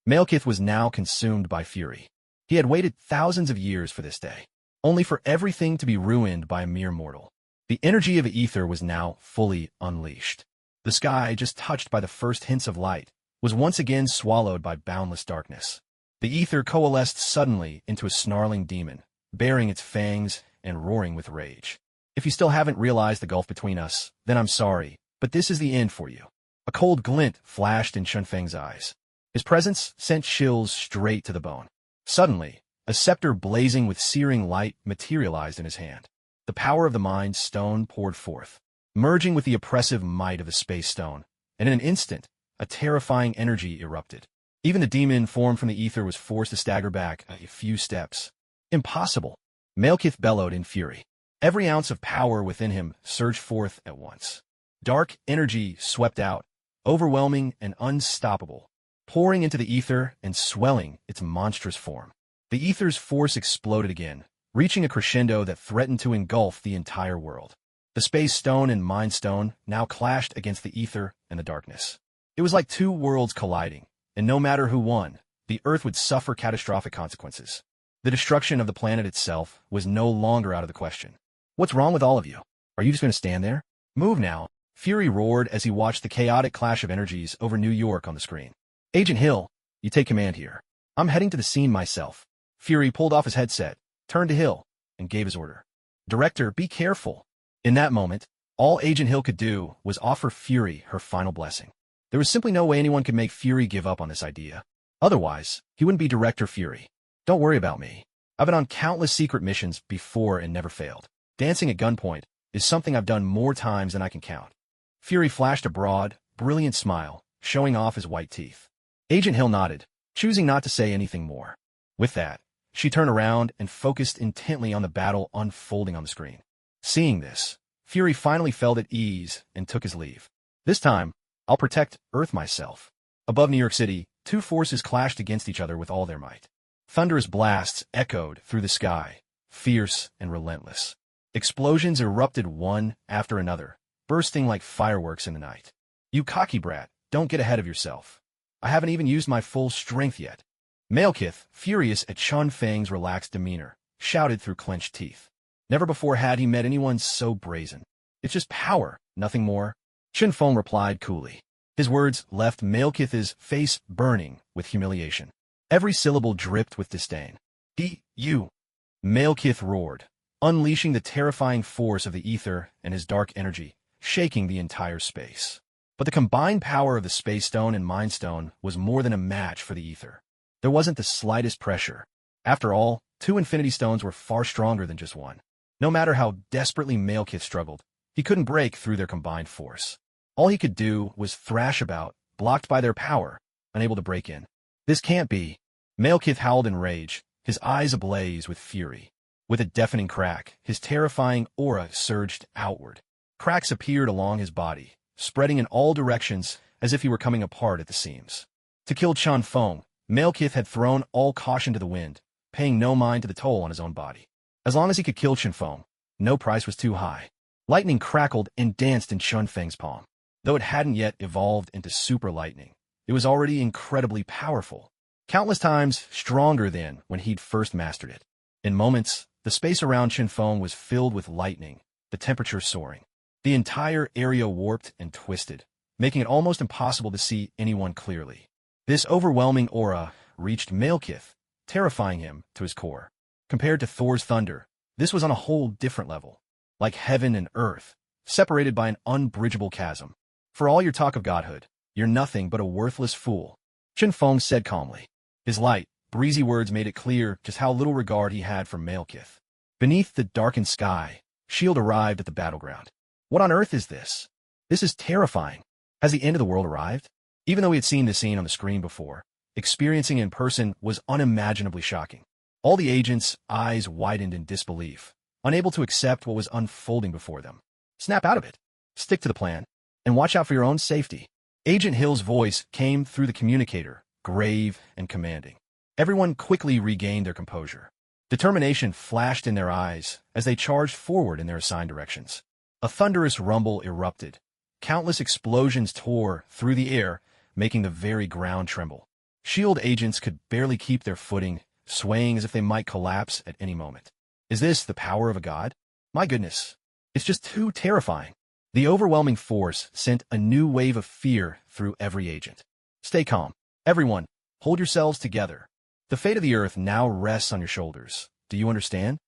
Malekith was now consumed by fury. He had waited thousands of years for this day, only for everything to be ruined by a mere mortal. The energy of the ether was now fully unleashed. The sky, just touched by the first hints of light, was once again swallowed by boundless darkness. The ether coalesced suddenly into a snarling demon, baring its fangs and roaring with rage. "If you still haven't realized the gulf between us, then I'm sorry, but this is the end for you." A cold glint flashed in Chen Feng's eyes. His presence sent chills straight to the bone. Suddenly, a scepter blazing with searing light materialized in his hand. The power of the Mind Stone poured forth, merging with the oppressive might of the Space Stone, and in an instant, a terrifying energy erupted. Even the demon formed from the ether was forced to stagger back a few steps. "Impossible!" Malekith bellowed in fury. Every ounce of power within him surged forth at once. Dark energy swept out, overwhelming and unstoppable, pouring into the ether and swelling its monstrous form. The ether's force exploded again, reaching a crescendo that threatened to engulf the entire world. The Space Stone and Mind Stone now clashed against the ether and the darkness. It was like two worlds colliding, and no matter who won, the Earth would suffer catastrophic consequences. The destruction of the planet itself was no longer out of the question. "What's wrong with all of you? Are you just going to stand there? Move now!" Fury roared as he watched the chaotic clash of energies over New York on the screen. "Agent Hill, you take command here. I'm heading to the scene myself." Fury pulled off his headset, turned to Hill, and gave his order. "Director, be careful." In that moment, all Agent Hill could do was offer Fury her final blessing. There was simply no way anyone could make Fury give up on this idea. Otherwise, he wouldn't be Director Fury. Don't worry about me. I've been on countless secret missions before and never failed. Dancing at gunpoint is something I've done more times than I can count. Fury flashed a broad, brilliant smile, showing off his white teeth. Agent Hill nodded, choosing not to say anything more. With that, she turned around and focused intently on the battle unfolding on the screen. Seeing this, Fury finally felt at ease and took his leave. This time, I'll protect Earth myself. Above New York City, two forces clashed against each other with all their might. Thunderous blasts echoed through the sky, fierce and relentless. Explosions erupted one after another, bursting like fireworks in the night. You cocky brat, don't get ahead of yourself. I haven't even used my full strength yet. Malekith, furious at Chun Feng's relaxed demeanor, shouted through clenched teeth. Never before had he met anyone so brazen. It's just power, nothing more. Chun Feng replied coolly. His words left Malekith's face burning with humiliation. Every syllable dripped with disdain. You! Malekith roared, unleashing the terrifying force of the ether and his dark energy, shaking the entire space. But the combined power of the Space Stone and Mind Stone was more than a match for the ether. There wasn't the slightest pressure. After all, two Infinity Stones were far stronger than just one. No matter how desperately Malekith struggled, he couldn't break through their combined force. All he could do was thrash about, blocked by their power, unable to break in. This can't be. Malekith howled in rage, his eyes ablaze with fury. With a deafening crack, his terrifying aura surged outward. Cracks appeared along his body, spreading in all directions as if he were coming apart at the seams. To kill Chun Feng, Malekith had thrown all caution to the wind, paying no mind to the toll on his own body. As long as he could kill Chun Feng, no price was too high. Lightning crackled and danced in Chun Feng's palm. Though it hadn't yet evolved into super lightning, it was already incredibly powerful. Countless times stronger than when he'd first mastered it. In moments, the space around Chun Feng was filled with lightning, the temperature soaring. The entire area warped and twisted, making it almost impossible to see anyone clearly. This overwhelming aura reached Malekith, terrifying him to his core. Compared to Thor's thunder, this was on a whole different level. Like heaven and earth, separated by an unbridgeable chasm. For all your talk of godhood, you're nothing but a worthless fool, Chun Feng said calmly. His light, breezy words made it clear just how little regard he had for Malekith. Beneath the darkened sky, S.H.I.E.L.D. arrived at the battleground. What on earth is this? This is terrifying. Has the end of the world arrived? Even though he had seen this scene on the screen before, experiencing it in person was unimaginably shocking. All the agents' eyes widened in disbelief, unable to accept what was unfolding before them. Snap out of it. Stick to the plan. And watch out for your own safety. Agent Hill's voice came through the communicator, grave and commanding. Everyone quickly regained their composure. Determination flashed in their eyes as they charged forward in their assigned directions. A thunderous rumble erupted. Countless explosions tore through the air, making the very ground tremble. S.H.I.E.L.D. agents could barely keep their footing, swaying as if they might collapse at any moment. Is this the power of a god? My goodness, it's just too terrifying. The overwhelming force sent a new wave of fear through every agent. Stay calm. Everyone, hold yourselves together. The fate of the Earth now rests on your shoulders. Do you understand?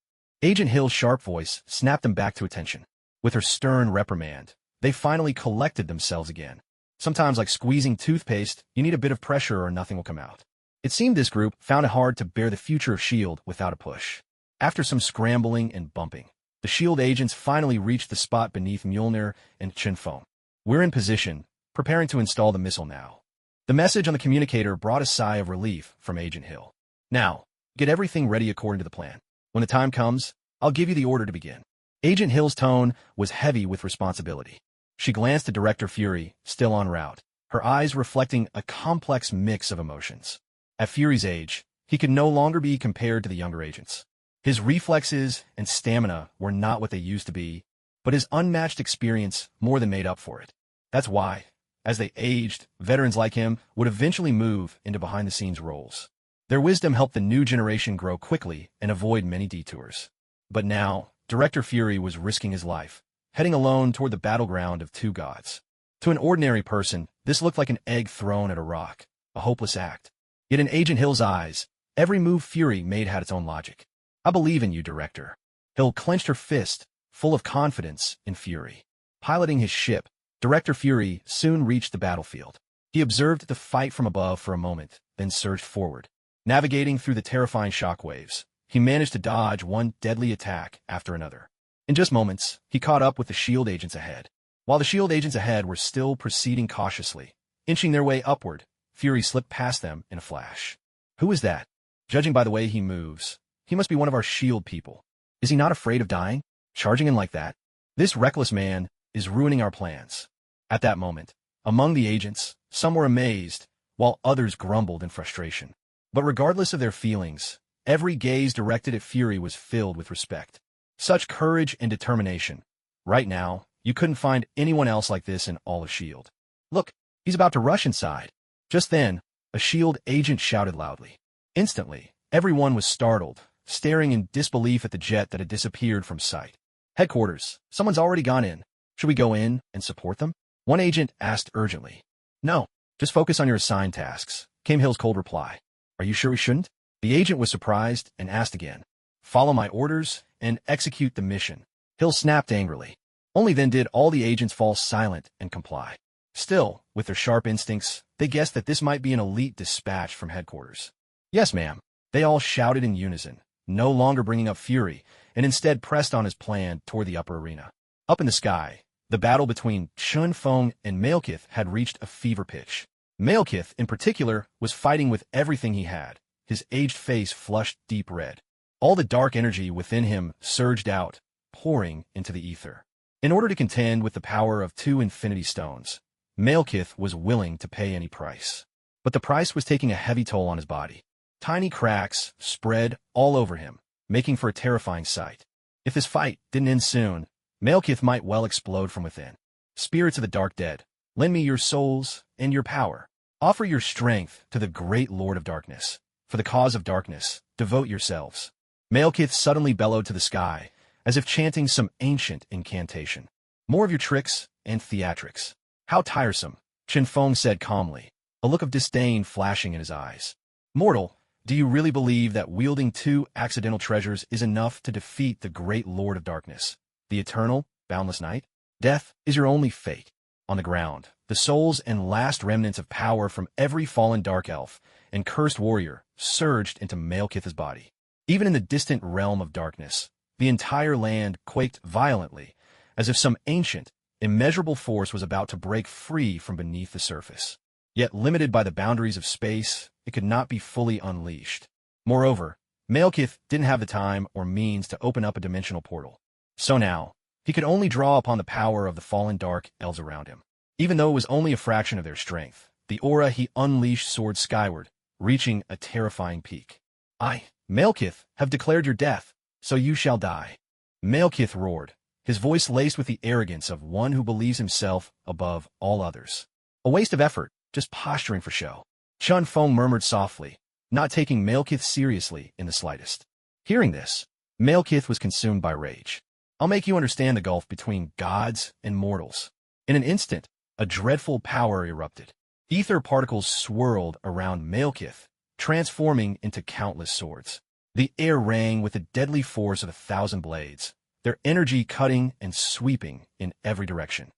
Agent Hill's sharp voice snapped them back to attention. With her stern reprimand, they finally collected themselves again. Sometimes, like squeezing toothpaste, you need a bit of pressure or nothing will come out. It seemed this group found it hard to bear the future of S.H.I.E.L.D. without a push. After some scrambling and bumping, the S.H.I.E.L.D. agents finally reached the spot beneath Mjolnir and Chun Feng. We're in position, preparing to install the missile now. The message on the communicator brought a sigh of relief from Agent Hill. Now, get everything ready according to the plan. When the time comes, I'll give you the order to begin. Agent Hill's tone was heavy with responsibility. She glanced at Director Fury, still en route, her eyes reflecting a complex mix of emotions. At Fury's age, he could no longer be compared to the younger agents. His reflexes and stamina were not what they used to be, but his unmatched experience more than made up for it. That's why, as they aged, veterans like him would eventually move into behind-the-scenes roles. Their wisdom helped the new generation grow quickly and avoid many detours. But now, Director Fury was risking his life, heading alone toward the battleground of two gods. To an ordinary person, this looked like an egg thrown at a rock, a hopeless act. Yet in Agent Hill's eyes, every move Fury made had its own logic. I believe in you, Director. Hill clenched her fist, full of confidence and fury. Piloting his ship, Director Fury soon reached the battlefield. He observed the fight from above for a moment, then surged forward. Navigating through the terrifying shockwaves, he managed to dodge one deadly attack after another. In just moments, he caught up with the SHIELD agents ahead. While the SHIELD agents ahead were still proceeding cautiously, inching their way upward, Fury slipped past them in a flash. Who is that? Judging by the way he moves, he must be one of our SHIELD people. Is he not afraid of dying? Charging in like that? This reckless man is ruining our plans. At that moment, among the agents, some were amazed, while others grumbled in frustration. But regardless of their feelings, every gaze directed at Fury was filled with respect. Such courage and determination. Right now, you couldn't find anyone else like this in all of S.H.I.E.L.D. Look, he's about to rush inside. Just then, a S.H.I.E.L.D. agent shouted loudly. Instantly, everyone was startled, staring in disbelief at the jet that had disappeared from sight. Headquarters, someone's already gone in. Should we go in and support them? One agent asked urgently. No, just focus on your assigned tasks, came Hill's cold reply. Are you sure we shouldn't? The agent was surprised and asked again. Follow my orders and execute the mission. Hill snapped angrily. Only then did all the agents fall silent and comply. Still, with their sharp instincts, they guessed that this might be an elite dispatch from headquarters. Yes, ma'am. They all shouted in unison, no longer bringing up Fury, and instead pressed on his plan toward the upper arena. Up in the sky, the battle between Chun Feng and Malekith had reached a fever pitch. Malekith, in particular, was fighting with everything he had, his aged face flushed deep red. All the dark energy within him surged out, pouring into the ether. In order to contend with the power of 2 Infinity Stones, Malekith was willing to pay any price. But the price was taking a heavy toll on his body. Tiny cracks spread all over him, making for a terrifying sight. If this fight didn't end soon, Malekith might well explode from within. Spirits of the dark dead, lend me your souls and your power. Offer your strength to the great Lord of Darkness. For the cause of darkness, devote yourselves. Malekith suddenly bellowed to the sky, as if chanting some ancient incantation. More of your tricks and theatrics. How tiresome, Chen Feng said calmly, a look of disdain flashing in his eyes. Mortal, do you really believe that wielding 2 accidental treasures is enough to defeat the great Lord of Darkness, the eternal, boundless night? Death is your only fate. On the ground, the souls and last remnants of power from every fallen dark elf and cursed warrior surged into Malekith's body. Even in the distant realm of darkness, the entire land quaked violently, as if some ancient, immeasurable force was about to break free from beneath the surface. Yet limited by the boundaries of space, it could not be fully unleashed. Moreover, Malekith didn't have the time or means to open up a dimensional portal. So now, he could only draw upon the power of the fallen dark elves around him. Even though it was only a fraction of their strength, the aura he unleashed soared skyward, reaching a terrifying peak. I, Malekith, have declared your death, so you shall die. Malekith roared, his voice laced with the arrogance of one who believes himself above all others. A waste of effort, just posturing for show. Chun Feng murmured softly, not taking Malekith seriously in the slightest. Hearing this, Malekith was consumed by rage. I'll make you understand the gulf between gods and mortals. In an instant, a dreadful power erupted. Ether particles swirled around Malekith, transforming into countless swords. The air rang with the deadly force of 1,000 blades, their energy cutting and sweeping in every direction.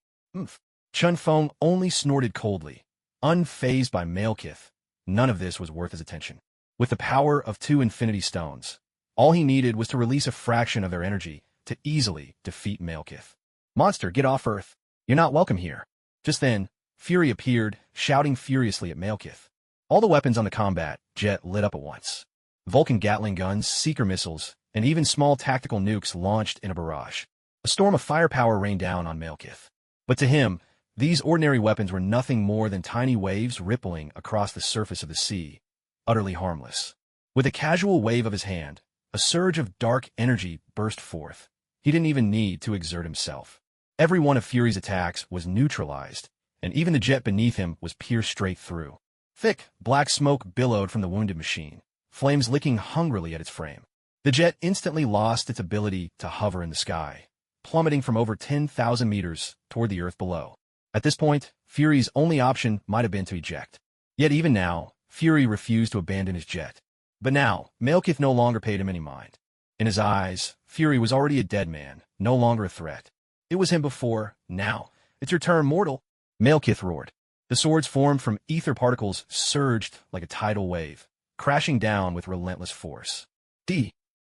Chun Feng only snorted coldly, unfazed by Malekith. None of this was worth his attention. With the power of 2 Infinity Stones, all he needed was to release a fraction of their energy to easily defeat Malekith. Monster, get off Earth. You're not welcome here. Just then, Fury appeared, shouting furiously at Malekith. All the weapons on the combat jet lit up at once. Vulcan Gatling guns, seeker missiles, and even small tactical nukes launched in a barrage. A storm of firepower rained down on Malekith. But to him, these ordinary weapons were nothing more than tiny waves rippling across the surface of the sea, utterly harmless. With a casual wave of his hand, a surge of dark energy burst forth. He didn't even need to exert himself. Every one of Fury's attacks was neutralized, and even the jet beneath him was pierced straight through. Thick, black smoke billowed from the wounded machine, flames licking hungrily at its frame. The jet instantly lost its ability to hover in the sky, plummeting from over 10,000 meters toward the earth below. At this point, Fury's only option might have been to eject. Yet even now, Fury refused to abandon his jet. But now, Malekith no longer paid him any mind. In his eyes, Fury was already a dead man, no longer a threat. It was him before, now. It's your turn, mortal. Malekith roared. The swords formed from ether particles surged like a tidal wave, crashing down with relentless force. D.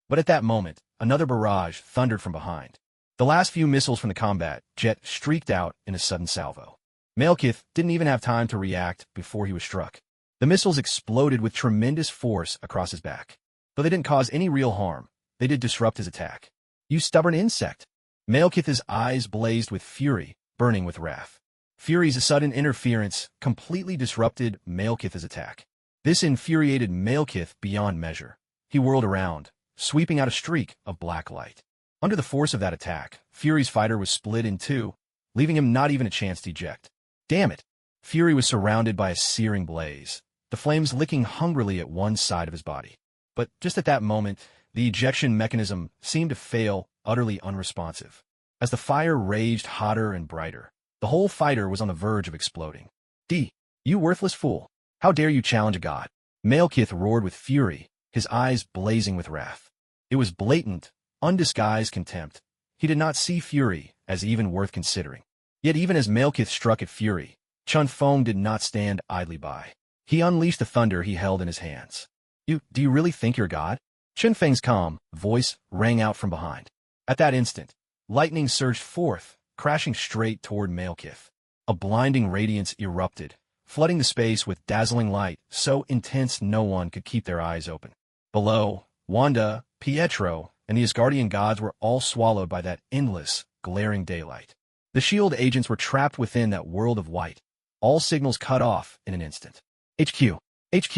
But at that moment, another barrage thundered from behind. The last few missiles from the combat jet streaked out in a sudden salvo. Malekith didn't even have time to react before he was struck. The missiles exploded with tremendous force across his back. Though they didn't cause any real harm, they did disrupt his attack. "You stubborn insect!" Malekith's eyes blazed with fury, burning with wrath. Fury's sudden interference completely disrupted Malekith's attack. This infuriated Malekith beyond measure. He whirled around, sweeping out a streak of black light. Under the force of that attack, Fury's fighter was split in two, leaving him not even a chance to eject. Damn it! Fury was surrounded by a searing blaze, the flames licking hungrily at one side of his body. But just at that moment, the ejection mechanism seemed to fail, utterly unresponsive. As the fire raged hotter and brighter, the whole fighter was on the verge of exploding. "D. You worthless fool! How dare you challenge a god?" Malekith roared with fury, his eyes blazing with wrath. It was blatant, undisguised contempt. He did not see Fury as even worth considering. Yet even as Malekith struck at Fury, Chun Feng did not stand idly by. He unleashed the thunder he held in his hands. Do you really think you're God?" Chun Feng's calm voice rang out from behind. At that instant, lightning surged forth, crashing straight toward Malekith. A blinding radiance erupted, flooding the space with dazzling light so intense no one could keep their eyes open. Below, Wanda, Pietro, and the Asgardian gods were all swallowed by that endless, glaring daylight. The S.H.I.E.L.D. agents were trapped within that world of white, all signals cut off in an instant. HQ, HQ,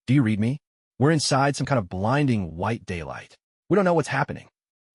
do you read me? We're inside some kind of blinding white daylight. We don't know what's happening.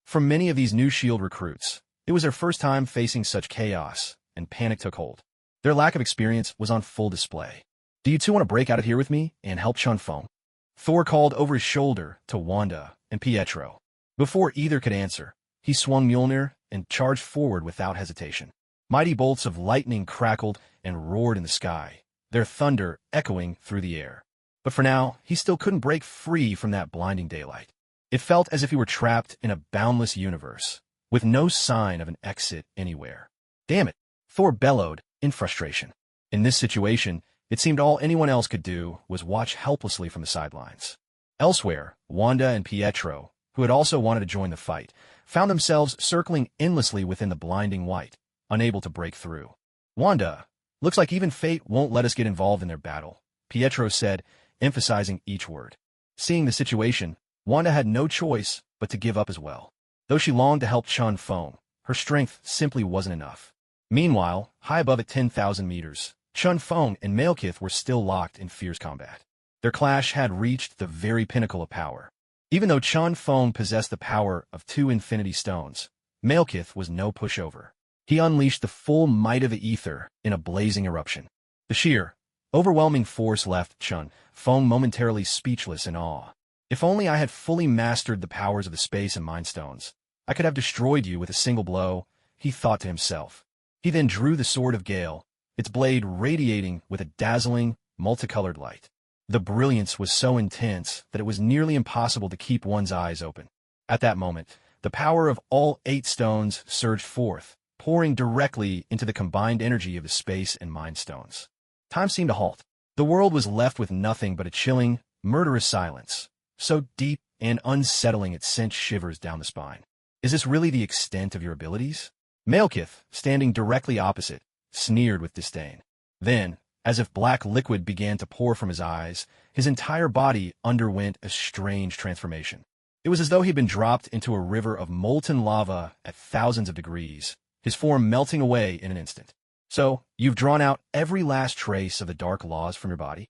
For many of these new S.H.I.E.L.D. recruits, it was their first time facing such chaos, and panic took hold. Their lack of experience was on full display. "Do you two want to break out of here with me and help Chun Feng?" Thor called over his shoulder to Wanda and Pietro. Before either could answer, he swung Mjolnir and charged forward without hesitation. Mighty bolts of lightning crackled and roared in the sky, their thunder echoing through the air. But for now, he still couldn't break free from that blinding daylight. It felt as if he were trapped in a boundless universe, with no sign of an exit anywhere. "Damn it!" Thor bellowed in frustration. In this situation, it seemed all anyone else could do was watch helplessly from the sidelines. Elsewhere, Wanda and Pietro, who had also wanted to join the fight, found themselves circling endlessly within the blinding white, unable to break through. "Wanda, looks like even fate won't let us get involved in their battle," Pietro said, emphasizing each word. Seeing the situation, Wanda had no choice but to give up as well. Though she longed to help Chun Feng, her strength simply wasn't enough. Meanwhile, high above at 10,000 meters, Chun Feng and Malekith were still locked in fierce combat. Their clash had reached the very pinnacle of power. Even though Chun Feng possessed the power of 2 infinity stones, Malekith was no pushover. He unleashed the full might of the ether in a blazing eruption. The sheer, overwhelming force left Chun Feng momentarily speechless in awe. "If only I had fully mastered the powers of the space and mind stones, I could have destroyed you with a single blow," he thought to himself. He then drew the Sword of Gale, its blade radiating with a dazzling, multicolored light. The brilliance was so intense that it was nearly impossible to keep one's eyes open. At that moment, the power of all 8 stones surged forth, pouring directly into the combined energy of the space and mind stones. Time seemed to halt. The world was left with nothing but a chilling, murderous silence, so deep and unsettling it sent shivers down the spine. "Is this really the extent of your abilities?" Malekith, standing directly opposite, sneered with disdain. Then, as if black liquid began to pour from his eyes, his entire body underwent a strange transformation. It was as though he'd been dropped into a river of molten lava at thousands of degrees, his form melting away in an instant. "So, you've drawn out every last trace of the dark laws from your body?"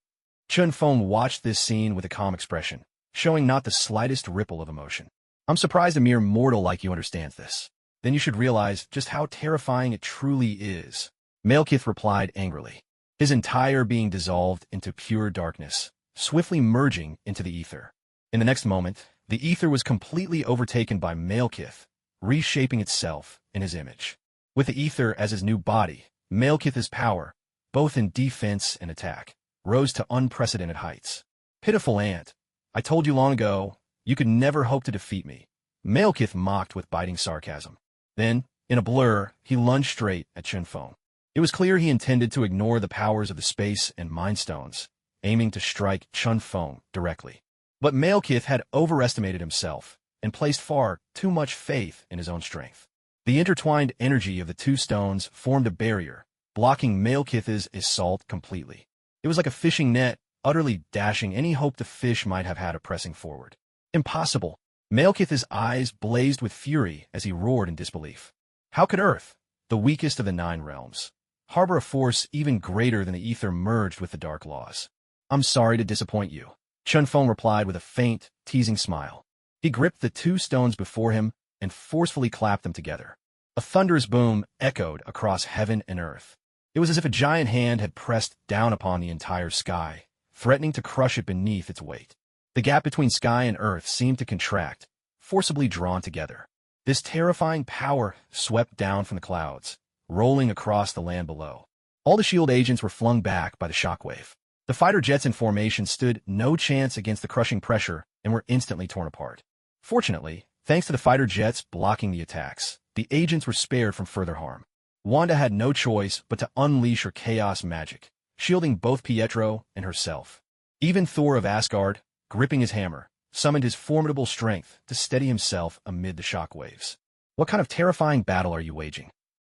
Chun Feng watched this scene with a calm expression, showing not the slightest ripple of emotion. "I'm surprised a mere mortal like you understands this. Then you should realize just how terrifying it truly is," Malekith replied angrily. His entire being dissolved into pure darkness, swiftly merging into the ether. In the next moment, the ether was completely overtaken by Malekith, reshaping itself in his image. With the ether as his new body, Malekith's power, both in defense and attack, rose to unprecedented heights. "Pitiful ant, I told you long ago, you could never hope to defeat me," Malekith mocked with biting sarcasm. Then, in a blur, he lunged straight at Chun Feng. It was clear he intended to ignore the powers of the space and mind stones, aiming to strike Chun Feng directly. But Malekith had overestimated himself and placed far too much faith in his own strength. The intertwined energy of the two stones formed a barrier, blocking Malekith's assault completely. It was like a fishing net, utterly dashing any hope the fish might have had of pressing forward. Impossible! Malekith's eyes blazed with fury as he roared in disbelief. How could Earth, the weakest of the 9 realms, harbor a force even greater than the ether merged with the dark laws? I'm sorry to disappoint you, Chun Feng replied with a faint, teasing smile. He gripped the 2 stones before him and forcefully clapped them together. A thunderous boom echoed across heaven and earth. It was as if a giant hand had pressed down upon the entire sky, threatening to crush it beneath its weight. The gap between sky and earth seemed to contract, forcibly drawn together. This terrifying power swept down from the clouds, rolling across the land below. All the shield agents were flung back by the shockwave. The fighter jets in formation stood no chance against the crushing pressure and were instantly torn apart. Fortunately, thanks to the fighter jets blocking the attacks, the agents were spared from further harm. Wanda had no choice but to unleash her chaos magic, shielding both Pietro and herself. Even Thor of Asgard, gripping his hammer, summoned his formidable strength to steady himself amid the shockwaves. What kind of terrifying battle are you waging?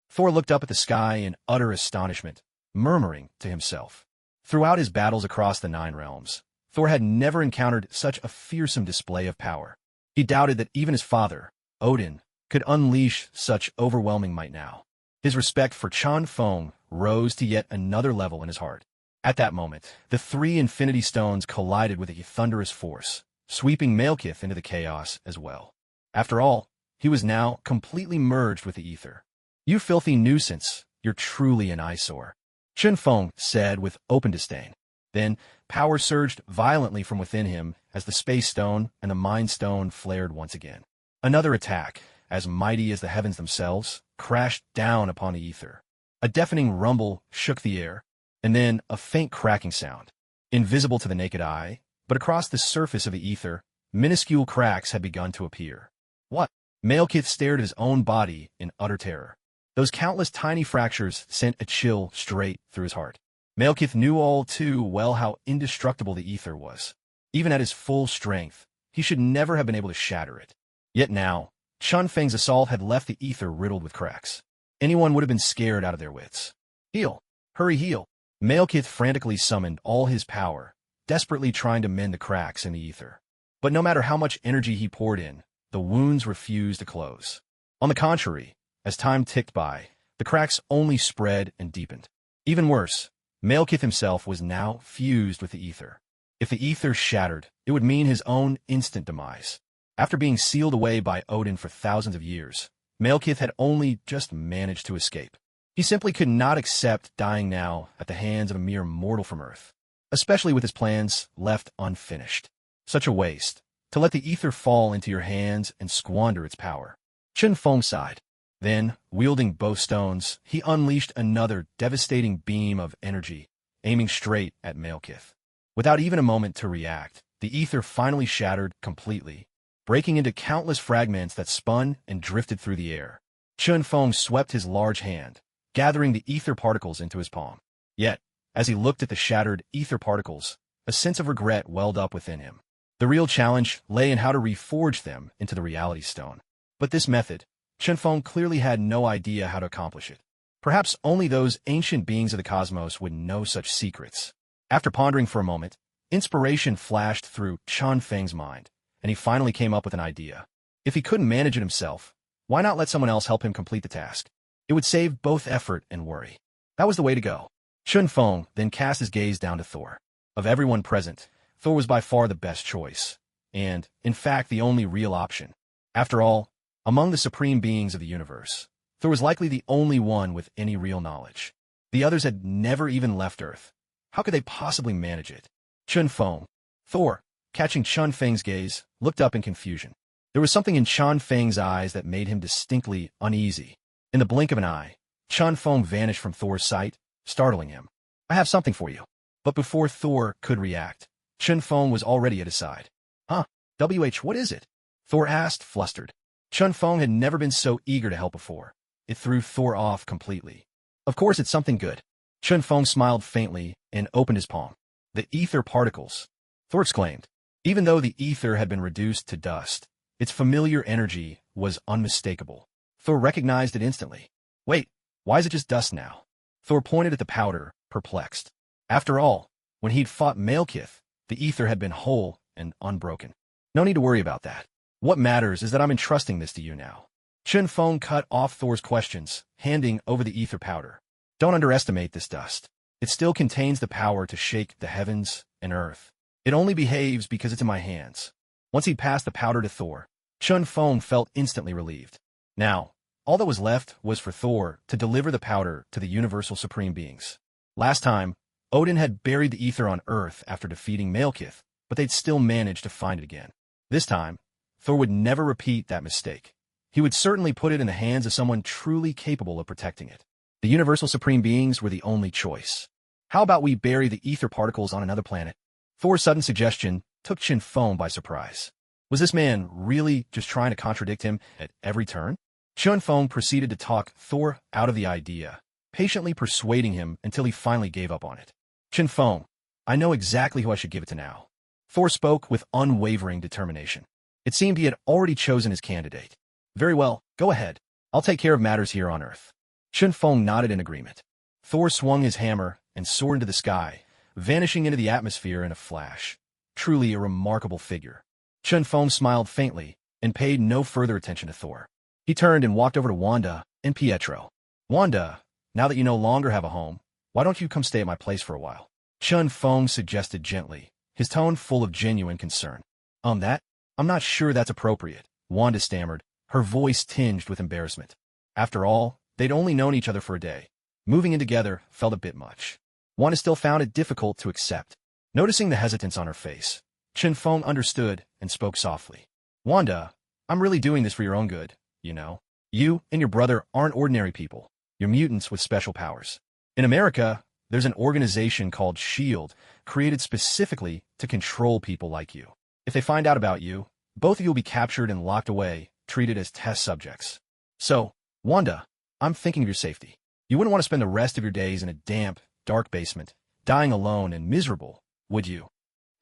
Thor looked up at the sky in utter astonishment, murmuring to himself. Throughout his battles across the 9 realms, Thor had never encountered such a fearsome display of power. He doubted that even his father, Odin, could unleash such overwhelming might now. His respect for Chun Feng rose to yet another level in his heart. At that moment, the 3 Infinity Stones collided with a thunderous force, sweeping Malekith into the chaos as well. After all, he was now completely merged with the ether. You filthy nuisance, you're truly an eyesore, Chun Feng said with open disdain. Then, power surged violently from within him as the Space Stone and the Mind Stone flared once again. Another attack, as mighty as the heavens themselves, crashed down upon the ether. A deafening rumble shook the air, and then a faint cracking sound. Invisible to the naked eye, but across the surface of the ether, minuscule cracks had begun to appear. What? Malekith stared at his own body in utter terror. Those countless tiny fractures sent a chill straight through his heart. Malekith knew all too well how indestructible the ether was. Even at his full strength, he should never have been able to shatter it. Yet now, Chun Feng's assault had left the ether riddled with cracks. Anyone would have been scared out of their wits. Heal! Hurry, heal! Malekith frantically summoned all his power, desperately trying to mend the cracks in the ether. But no matter how much energy he poured in, the wounds refused to close. On the contrary, as time ticked by, the cracks only spread and deepened. Even worse, Malekith himself was now fused with the ether. If the ether shattered, it would mean his own instant demise. After being sealed away by Odin for thousands of years, Malekith had only just managed to escape. He simply could not accept dying now at the hands of a mere mortal from Earth, especially with his plans left unfinished. Such a waste, to let the ether fall into your hands and squander its power. Chun Feng sighed. Then, wielding both stones, he unleashed another devastating beam of energy, aiming straight at Malekith. Without even a moment to react, the ether finally shattered completely, breaking into countless fragments that spun and drifted through the air. Chun Feng swept his large hand, gathering the ether particles into his palm. Yet, as he looked at the shattered ether particles, a sense of regret welled up within him. The real challenge lay in how to reforge them into the Reality Stone. But this method, Chun Feng clearly had no idea how to accomplish it. Perhaps only those ancient beings of the cosmos would know such secrets. After pondering for a moment, inspiration flashed through Chun Feng's mind, and he finally came up with an idea. If he couldn't manage it himself, why not let someone else help him complete the task? It would save both effort and worry. That was the way to go. Chun Feng then cast his gaze down to Thor. Of everyone present, Thor was by far the best choice, and, in fact, the only real option. After all, among the supreme beings of the universe, Thor was likely the only one with any real knowledge. The others had never even left Earth. How could they possibly manage it? Chun Feng. Thor, catching Chun Feng's gaze, looked up in confusion. There was something in Chun Feng's eyes that made him distinctly uneasy. In the blink of an eye, Chun Feng vanished from Thor's sight, startling him. I have something for you. But before Thor could react, Chun Feng was already at his side. Huh? What is it? Thor asked, flustered. Chun Feng had never been so eager to help before. It threw Thor off completely. Of course it's something good. Chun Feng smiled faintly and opened his palm. The ether particles, Thor exclaimed. Even though the ether had been reduced to dust, its familiar energy was unmistakable. Thor recognized it instantly. Wait, why is it just dust now? Thor pointed at the powder, perplexed. After all, when he'd fought Malekith, the ether had been whole and unbroken. No need to worry about that. What matters is that I'm entrusting this to you now. Chen Feng cut off Thor's questions, handing over the ether powder. Don't underestimate this dust. It still contains the power to shake the heavens and earth. It only behaves because it's in my hands. Once he'd passed the powder to Thor, Chen Feng felt instantly relieved. Now, all that was left was for Thor to deliver the powder to the Universal Supreme Beings. Last time, Odin had buried the ether on Earth after defeating Malekith, but they'd still managed to find it again. This time, Thor would never repeat that mistake. He would certainly put it in the hands of someone truly capable of protecting it. The Universal Supreme Beings were the only choice. How about we bury the ether particles on another planet? Thor's sudden suggestion took Chen Feng by surprise. Was this man really just trying to contradict him at every turn? Chen Feng proceeded to talk Thor out of the idea, patiently persuading him until he finally gave up on it. Chen Feng, I know exactly who I should give it to now. Thor spoke with unwavering determination. It seemed he had already chosen his candidate. Very well, go ahead. I'll take care of matters here on Earth. Chen Feng nodded in agreement. Thor swung his hammer and soared into the sky, vanishing into the atmosphere in a flash. Truly a remarkable figure. Chen Feng smiled faintly and paid no further attention to Thor. He turned and walked over to Wanda and Pietro. Wanda, now that you no longer have a home, why don't you come stay at my place for a while? Chen Feng suggested gently, his tone full of genuine concern. I'm not sure that's appropriate, Wanda stammered, her voice tinged with embarrassment. After all, they'd only known each other for a day. Moving in together felt a bit much. Wanda still found it difficult to accept. Noticing the hesitance on her face, Chen Feng understood and spoke softly. Wanda, I'm really doing this for your own good, you know. You and your brother aren't ordinary people. You're mutants with special powers. In America, there's an organization called S.H.I.E.L.D., created specifically to control people like you. If they find out about you, both of you will be captured and locked away, treated as test subjects. So, Wanda, I'm thinking of your safety. You wouldn't want to spend the rest of your days in a damp, dark basement, dying alone and miserable, would you?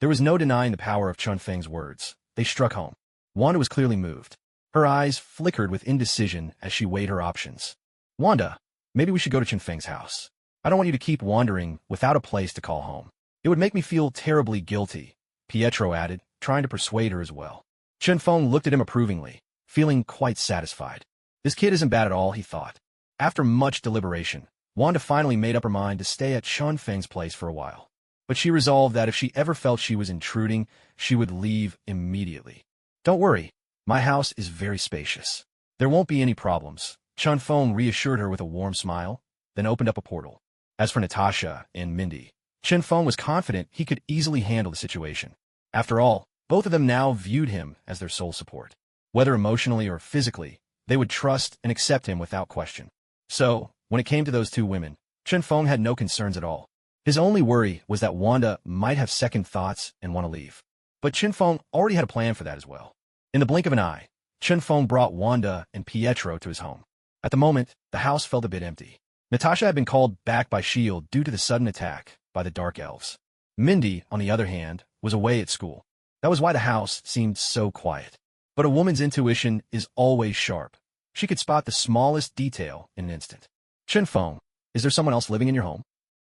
There was no denying the power of Chen Feng's words. They struck home. Wanda was clearly moved. Her eyes flickered with indecision as she weighed her options. Wanda, maybe we should go to Chen Feng's house. I don't want you to keep wandering without a place to call home. It would make me feel terribly guilty, Pietro added, trying to persuade her as well. Chen Feng looked at him approvingly, feeling quite satisfied. This kid isn't bad at all, he thought. After much deliberation, Wanda finally made up her mind to stay at Chen Feng's place for a while. But she resolved that if she ever felt she was intruding, she would leave immediately. Don't worry, my house is very spacious. There won't be any problems, Chen Feng reassured her with a warm smile, then opened up a portal. As for Natasha and Mindy, Chen Feng was confident he could easily handle the situation. After all, both of them now viewed him as their sole support. Whether emotionally or physically, they would trust and accept him without question. So, when it came to those two women, Chen Feng had no concerns at all. His only worry was that Wanda might have second thoughts and want to leave. But Chen Feng already had a plan for that as well. In the blink of an eye, Chen Feng brought Wanda and Pietro to his home. At the moment, the house felt a bit empty. Natasha had been called back by S.H.I.E.L.D. due to the sudden attack by the Dark Elves. Mindy, on the other hand, was away at school. That was why the house seemed so quiet. But a woman's intuition is always sharp. She could spot the smallest detail in an instant. Chen Feng, is there someone else living in your home?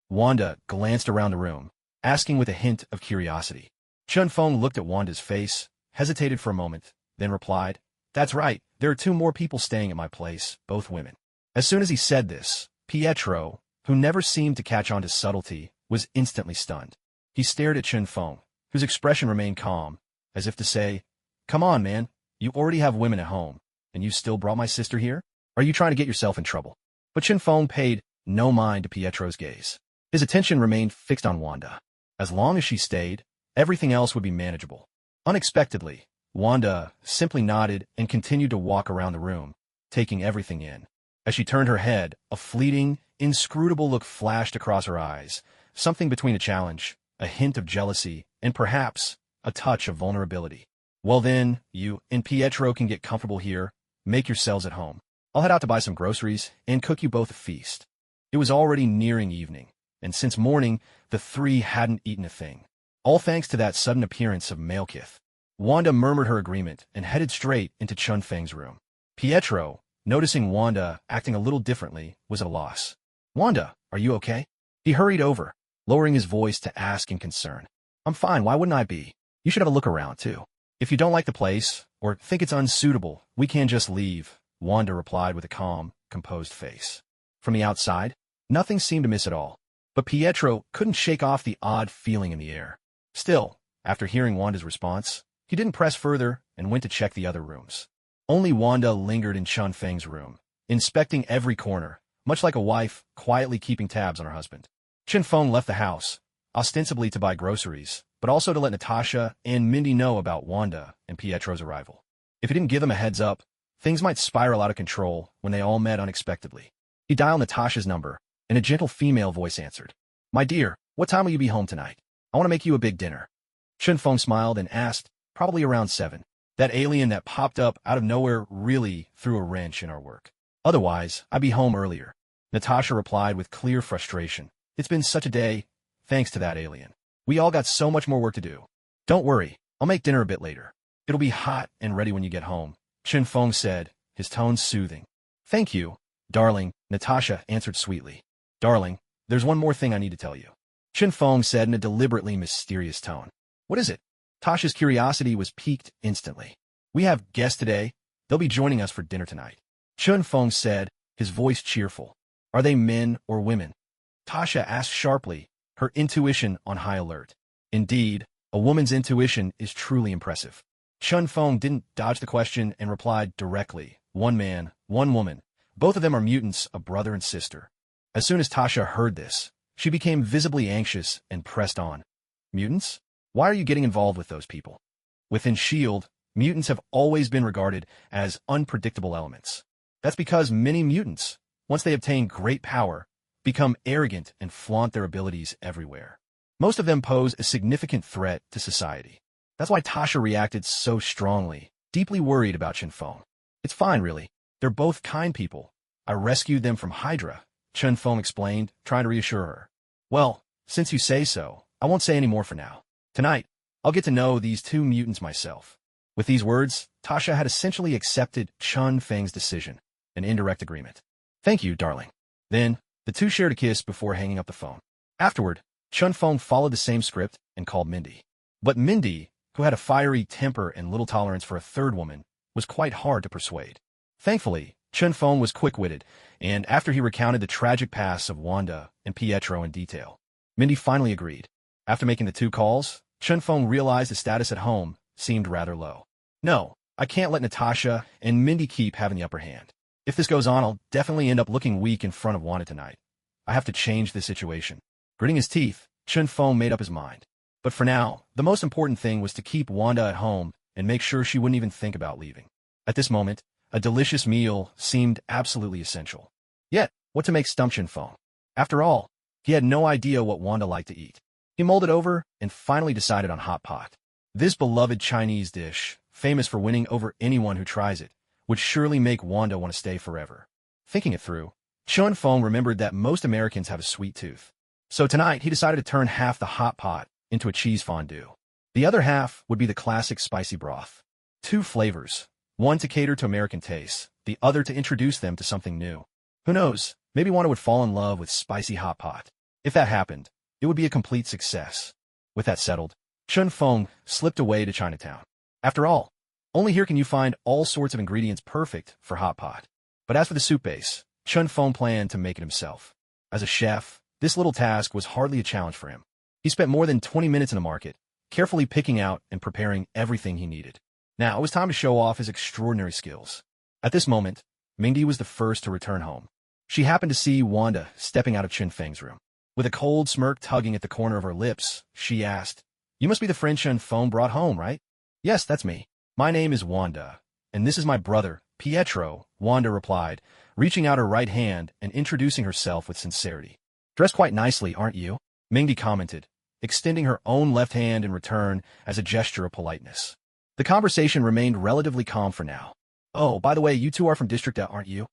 Wanda glanced around the room, asking with a hint of curiosity. Chen Feng looked at Wanda's face, hesitated for a moment, then replied, That's right, there are two more people staying at my place, both women. As soon as he said this, Pietro, who never seemed to catch on to subtlety, was instantly stunned. He stared at Chen Feng, whose expression remained calm, as if to say, Come on, man, you already have women at home, and you still brought my sister here? Are you trying to get yourself in trouble? But Chen Feng paid no mind to Pietro's gaze. His attention remained fixed on Wanda. As long as she stayed, everything else would be manageable. Unexpectedly, Wanda simply nodded and continued to walk around the room, taking everything in. As she turned her head, a fleeting, inscrutable look flashed across her eyes, something between a challenge, a hint of jealousy, and perhaps a touch of vulnerability. Well then, you and Pietro can get comfortable here, make yourselves at home. I'll head out to buy some groceries and cook you both a feast. It was already nearing evening, and since morning, the three hadn't eaten a thing. All thanks to that sudden appearance of Malekith. Wanda murmured her agreement and headed straight into Chun Feng's room. Pietro, noticing Wanda acting a little differently, was at a loss. "Wanda, are you okay?" He hurried over, lowering his voice to ask in concern. "I'm fine, why wouldn't I be? You should have a look around, too. If you don't like the place, or think it's unsuitable, we can just leave," Wanda replied with a calm, composed face. From the outside, nothing seemed amiss at all, but Pietro couldn't shake off the odd feeling in the air. Still, after hearing Wanda's response, he didn't press further and went to check the other rooms. Only Wanda lingered in Chun Feng's room, inspecting every corner, much like a wife quietly keeping tabs on her husband. Chun Feng left the house, ostensibly to buy groceries, but also to let Natasha and Mindy know about Wanda and Pietro's arrival. If he didn't give them a heads up, things might spiral out of control when they all met unexpectedly. He dialed Natasha's number, and a gentle female voice answered. "My dear, what time will you be home tonight? I want to make you a big dinner." Chun Feng smiled and asked, "Probably around 7. That alien that popped up out of nowhere really threw a wrench in our work. Otherwise, I'd be home earlier." Natasha replied with clear frustration. "It's been such a day, thanks to that alien. We all got so much more work to do. Don't worry, I'll make dinner a bit later. It'll be hot and ready when you get home," Chun Feng said, his tone soothing. "Thank you, darling," Natasha answered sweetly. "Darling, there's one more thing I need to tell you," Chun Feng said in a deliberately mysterious tone. "What is it?" Tasha's curiosity was piqued instantly. "We have guests today. They'll be joining us for dinner tonight," Chun Feng said, his voice cheerful. "Are they men or women?" Tasha asked sharply, her intuition on high alert. Indeed, a woman's intuition is truly impressive. Chun Feng didn't dodge the question and replied directly, "One man, one woman. Both of them are mutants, a brother and sister." As soon as Tasha heard this, she became visibly anxious and pressed on. "Mutants? Why are you getting involved with those people?" Within S.H.I.E.L.D., mutants have always been regarded as unpredictable elements. That's because many mutants, once they obtain great power, become arrogant and flaunt their abilities everywhere. Most of them pose a significant threat to society. That's why Tasha reacted so strongly, deeply worried about Chun Feng. "It's fine, really. They're both kind people. I rescued them from Hydra," Chun Feng explained, trying to reassure her. "Well, since you say so, I won't say any more for now. Tonight, I'll get to know these two mutants myself." With these words, Tasha had essentially accepted Chun Feng's decision, an indirect agreement. "Thank you, darling." Then, the two shared a kiss before hanging up the phone. Afterward, Chun Feng followed the same script and called Mindy. But Mindy, who had a fiery temper and little tolerance for a third woman, was quite hard to persuade. Thankfully, Chun Feng was quick-witted, and after he recounted the tragic past of Wanda and Pietro in detail, Mindy finally agreed. After making the 2 calls, Chun Feng realized the status at home seemed rather low. "No, I can't let Natasha and Mindy keep having the upper hand. If this goes on, I'll definitely end up looking weak in front of Wanda tonight. I have to change this situation." Gritting his teeth, Chun Feng made up his mind. But for now, the most important thing was to keep Wanda at home and make sure she wouldn't even think about leaving. At this moment, a delicious meal seemed absolutely essential. Yet, what to make stump Chun Feng? After all, he had no idea what Wanda liked to eat. He mulled it over and finally decided on hot pot. This beloved Chinese dish, famous for winning over anyone who tries it, would surely make Wanda want to stay forever. Thinking it through, Chun Feng remembered that most Americans have a sweet tooth. So tonight, he decided to turn half the hot pot into a cheese fondue. The other half would be the classic spicy broth. 2 flavors, one to cater to American tastes, the other to introduce them to something new. Who knows, maybe Wanda would fall in love with spicy hot pot. If that happened, it would be a complete success. With that settled, Chun Feng slipped away to Chinatown. After all, only here can you find all sorts of ingredients perfect for hot pot. But as for the soup base, Chun Feng planned to make it himself. As a chef, this little task was hardly a challenge for him. He spent more than 20 minutes in the market, carefully picking out and preparing everything he needed. Now it was time to show off his extraordinary skills. At this moment, Mindy was the first to return home. She happened to see Wanda stepping out of Chun Feng's room. With a cold smirk tugging at the corner of her lips, she asked, "You must be the friend Chun Feng brought home, right?" "Yes, that's me. My name is Wanda, and this is my brother, Pietro," Wanda replied, reaching out her right hand and introducing herself with sincerity. "Dressed quite nicely, aren't you?" Mindy commented, extending her own left hand in return as a gesture of politeness. The conversation remained relatively calm for now. "Oh, by the way, you two are from District A, aren't you?"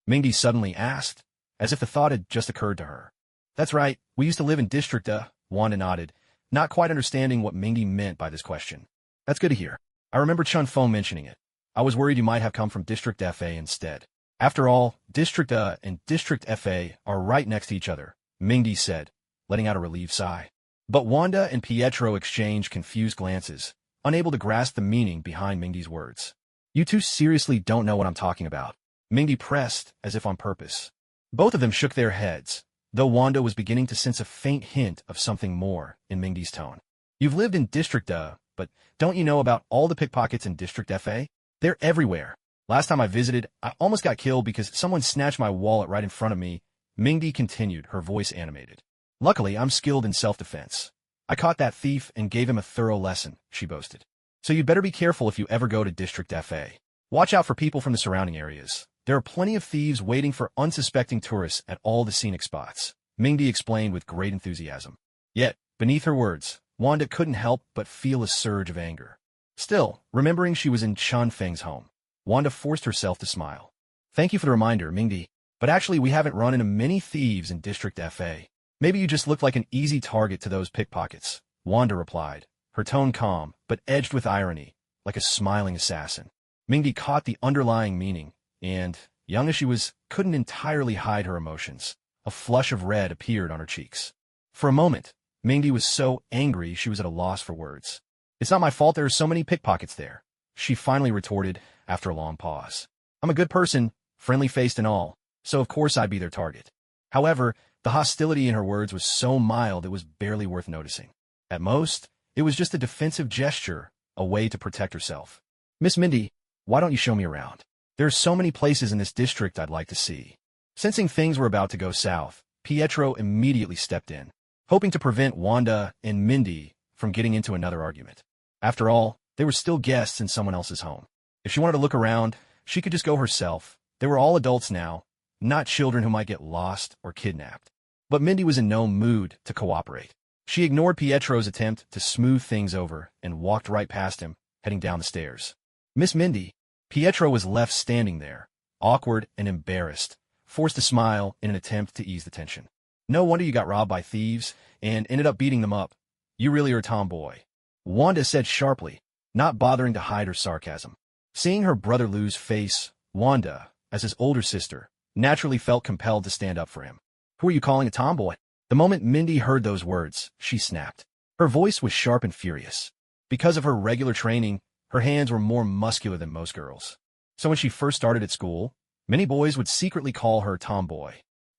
Mindy suddenly asked, as if the thought had just occurred to her. That's right, we used to live in District Wanda nodded, not quite understanding what Mingy meant by this question. That's good to hear. I remember Chun Feng mentioning it. I was worried you might have come from District FA instead. After all, District and District FA are right next to each other, Mingy said, letting out a relieved sigh. But Wanda and Pietro exchanged confused glances, unable to grasp the meaning behind Mingy's words. You two seriously don't know what I'm talking about. Mingy pressed, as if on purpose. Both of them shook their heads, though Wanda was beginning to sense a faint hint of something more in Mingy's tone. You've lived in District but don't you know about all the pickpockets in District FA? They're everywhere. Last time I visited, I almost got killed because someone snatched my wallet right in front of me. Mingy continued, her voice animated. Luckily, I'm skilled in self-defense. I caught that thief and gave him a thorough lesson, she boasted. So you'd better be careful if you ever go to District FA. Watch out for people from the surrounding areas. There are plenty of thieves waiting for unsuspecting tourists at all the scenic spots, Mingy explained with great enthusiasm. Yet, beneath her words, Wanda couldn't help but feel a surge of anger. Still, remembering she was in Chun Feng's home, Wanda forced herself to smile. Thank you for the reminder, Mingy, but actually we haven't run into many thieves in District FA. Maybe you just look like an easy target to those pickpockets, Wanda replied, her tone calm, but edged with irony, like a smiling assassin. Mingy caught the underlying meaning, and, young as she was, couldn't entirely hide her emotions. A flush of red appeared on her cheeks. For a moment, Mingy was so angry she was at a loss for words. It's not my fault there are so many pickpockets there, she finally retorted after a long pause. I'm a good person, friendly-faced and all, so of course I'd be their target. However, the hostility in her words was so mild it was barely worth noticing. At most, it was just a defensive gesture, a way to protect herself. Miss Mindy, why don't you show me around? There are so many places in this district I'd like to see. Sensing things were about to go south, Pietro immediately stepped in, hoping to prevent Wanda and Mindy from getting into another argument. After all, they were still guests in someone else's home. If she wanted to look around, she could just go herself. They were all adults now, not children who might get lost or kidnapped. But Mindy was in no mood to cooperate. She ignored Pietro's attempt to smooth things over and walked right past him, heading down the stairs. Miss Mindy, Pietro was left standing there, awkward and embarrassed, forced to smile in an attempt to ease the tension. No wonder you got robbed by thieves and ended up beating them up. You really are a tomboy, Wanda said sharply, not bothering to hide her sarcasm. Seeing her brother lose face, Wanda, as his older sister, naturally felt compelled to stand up for him. Who are you calling a tomboy? The moment Mindy heard those words, she snapped. Her voice was sharp and furious. Because of her regular training, her hands were more muscular than most girls. So when she first started at school, many boys would secretly call her tomboy.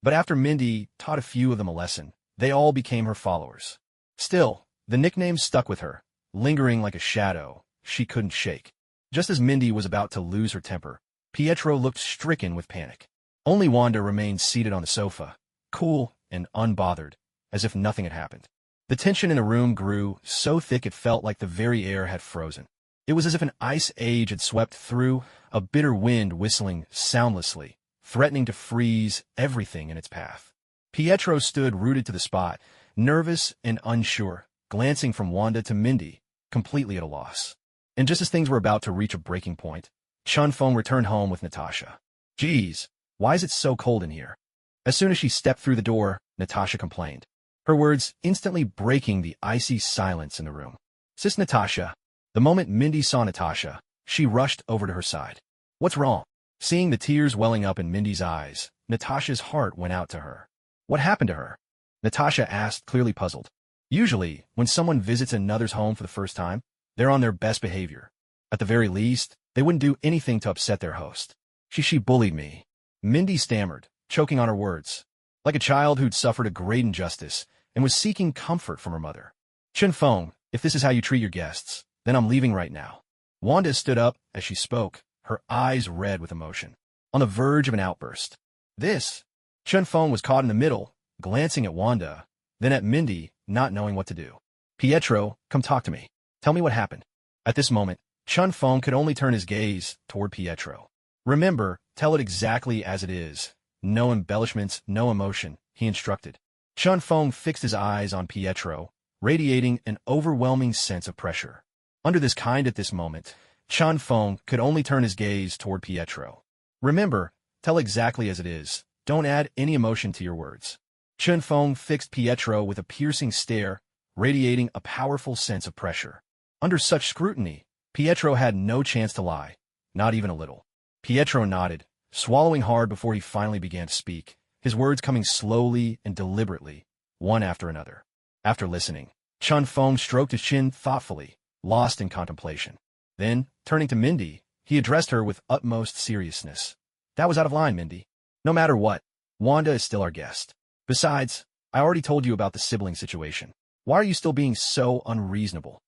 But after Mindy taught a few of them a lesson, they all became her followers. Still, the nickname stuck with her, lingering like a shadow she couldn't shake. Just as Mindy was about to lose her temper, Pietro looked stricken with panic. Only Wanda remained seated on the sofa, cool and unbothered, as if nothing had happened. The tension in the room grew so thick it felt like the very air had frozen. It was as if an ice age had swept through, a bitter wind whistling soundlessly, threatening to freeze everything in its path. Pietro stood rooted to the spot, nervous and unsure, glancing from Wanda to Mindy, completely at a loss. And just as things were about to reach a breaking point, Chun Feng returned home with Natasha. Geez, why is it so cold in here? As soon as she stepped through the door, Natasha complained, her words instantly breaking the icy silence in the room. Sis Natasha. The moment Mindy saw Natasha, she rushed over to her side. What's wrong? Seeing the tears welling up in Mindy's eyes, Natasha's heart went out to her. What happened to her? Natasha asked, clearly puzzled. Usually, when someone visits another's home for the first time, they're on their best behavior. At the very least, they wouldn't do anything to upset their host. She bullied me. Mindy stammered, choking on her words, like a child who'd suffered a great injustice and was seeking comfort from her mother. Chun Feng, if this is how you treat your guests, then I'm leaving right now. Wanda stood up as she spoke, her eyes red with emotion, on the verge of an outburst. This? Chun Feng was caught in the middle, glancing at Wanda, then at Mindy, not knowing what to do. Pietro, come talk to me. Tell me what happened. At this moment, Chun Feng could only turn his gaze toward Pietro. Remember, tell it exactly as it is. No embellishments, no emotion, he instructed. Chun Feng fixed his eyes on Pietro, radiating an overwhelming sense of pressure. Under this kind at this moment, Chun Feng could only turn his gaze toward Pietro. Remember, tell exactly as it is. Don't add any emotion to your words. Chun Feng fixed Pietro with a piercing stare, radiating a powerful sense of pressure. Under such scrutiny, Pietro had no chance to lie, not even a little. Pietro nodded, swallowing hard before he finally began to speak, his words coming slowly and deliberately, one after another. After listening, Chun Feng stroked his chin thoughtfully, lost in contemplation. Then, turning to Mindy, he addressed her with utmost seriousness. That was out of line, Mindy. No matter what, Wanda is still our guest. Besides, I already told you about the sibling situation. Why are you still being so unreasonable?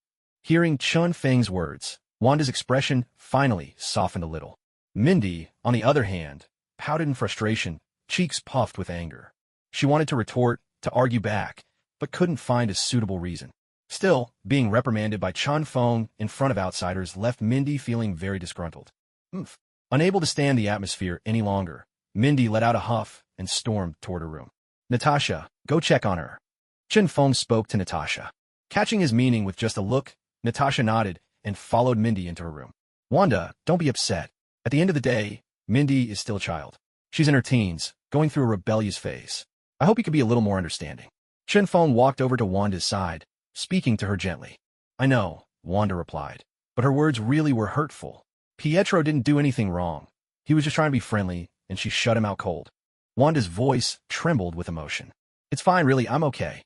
Hearing Chun Feng's words, Wanda's expression finally softened a little. Mindy, on the other hand, pouted in frustration, cheeks puffed with anger. She wanted to retort, to argue back, but couldn't find a suitable reason. Still, being reprimanded by Chun Feng in front of outsiders left Mindy feeling very disgruntled. Unable to stand the atmosphere any longer, Mindy let out a huff and stormed toward her room. Natasha, go check on her. Chun Feng spoke to Natasha. Catching his meaning with just a look, Natasha nodded and followed Mindy into her room. Wanda, don't be upset. At the end of the day, Mindy is still a child. She's in her teens, going through a rebellious phase. I hope you could be a little more understanding. Chun Feng walked over to Wanda's side, speaking to her gently. I know, Wanda replied, but her words really were hurtful. Pietro didn't do anything wrong. He was just trying to be friendly, and she shut him out cold. Wanda's voice trembled with emotion. It's fine, really, I'm okay.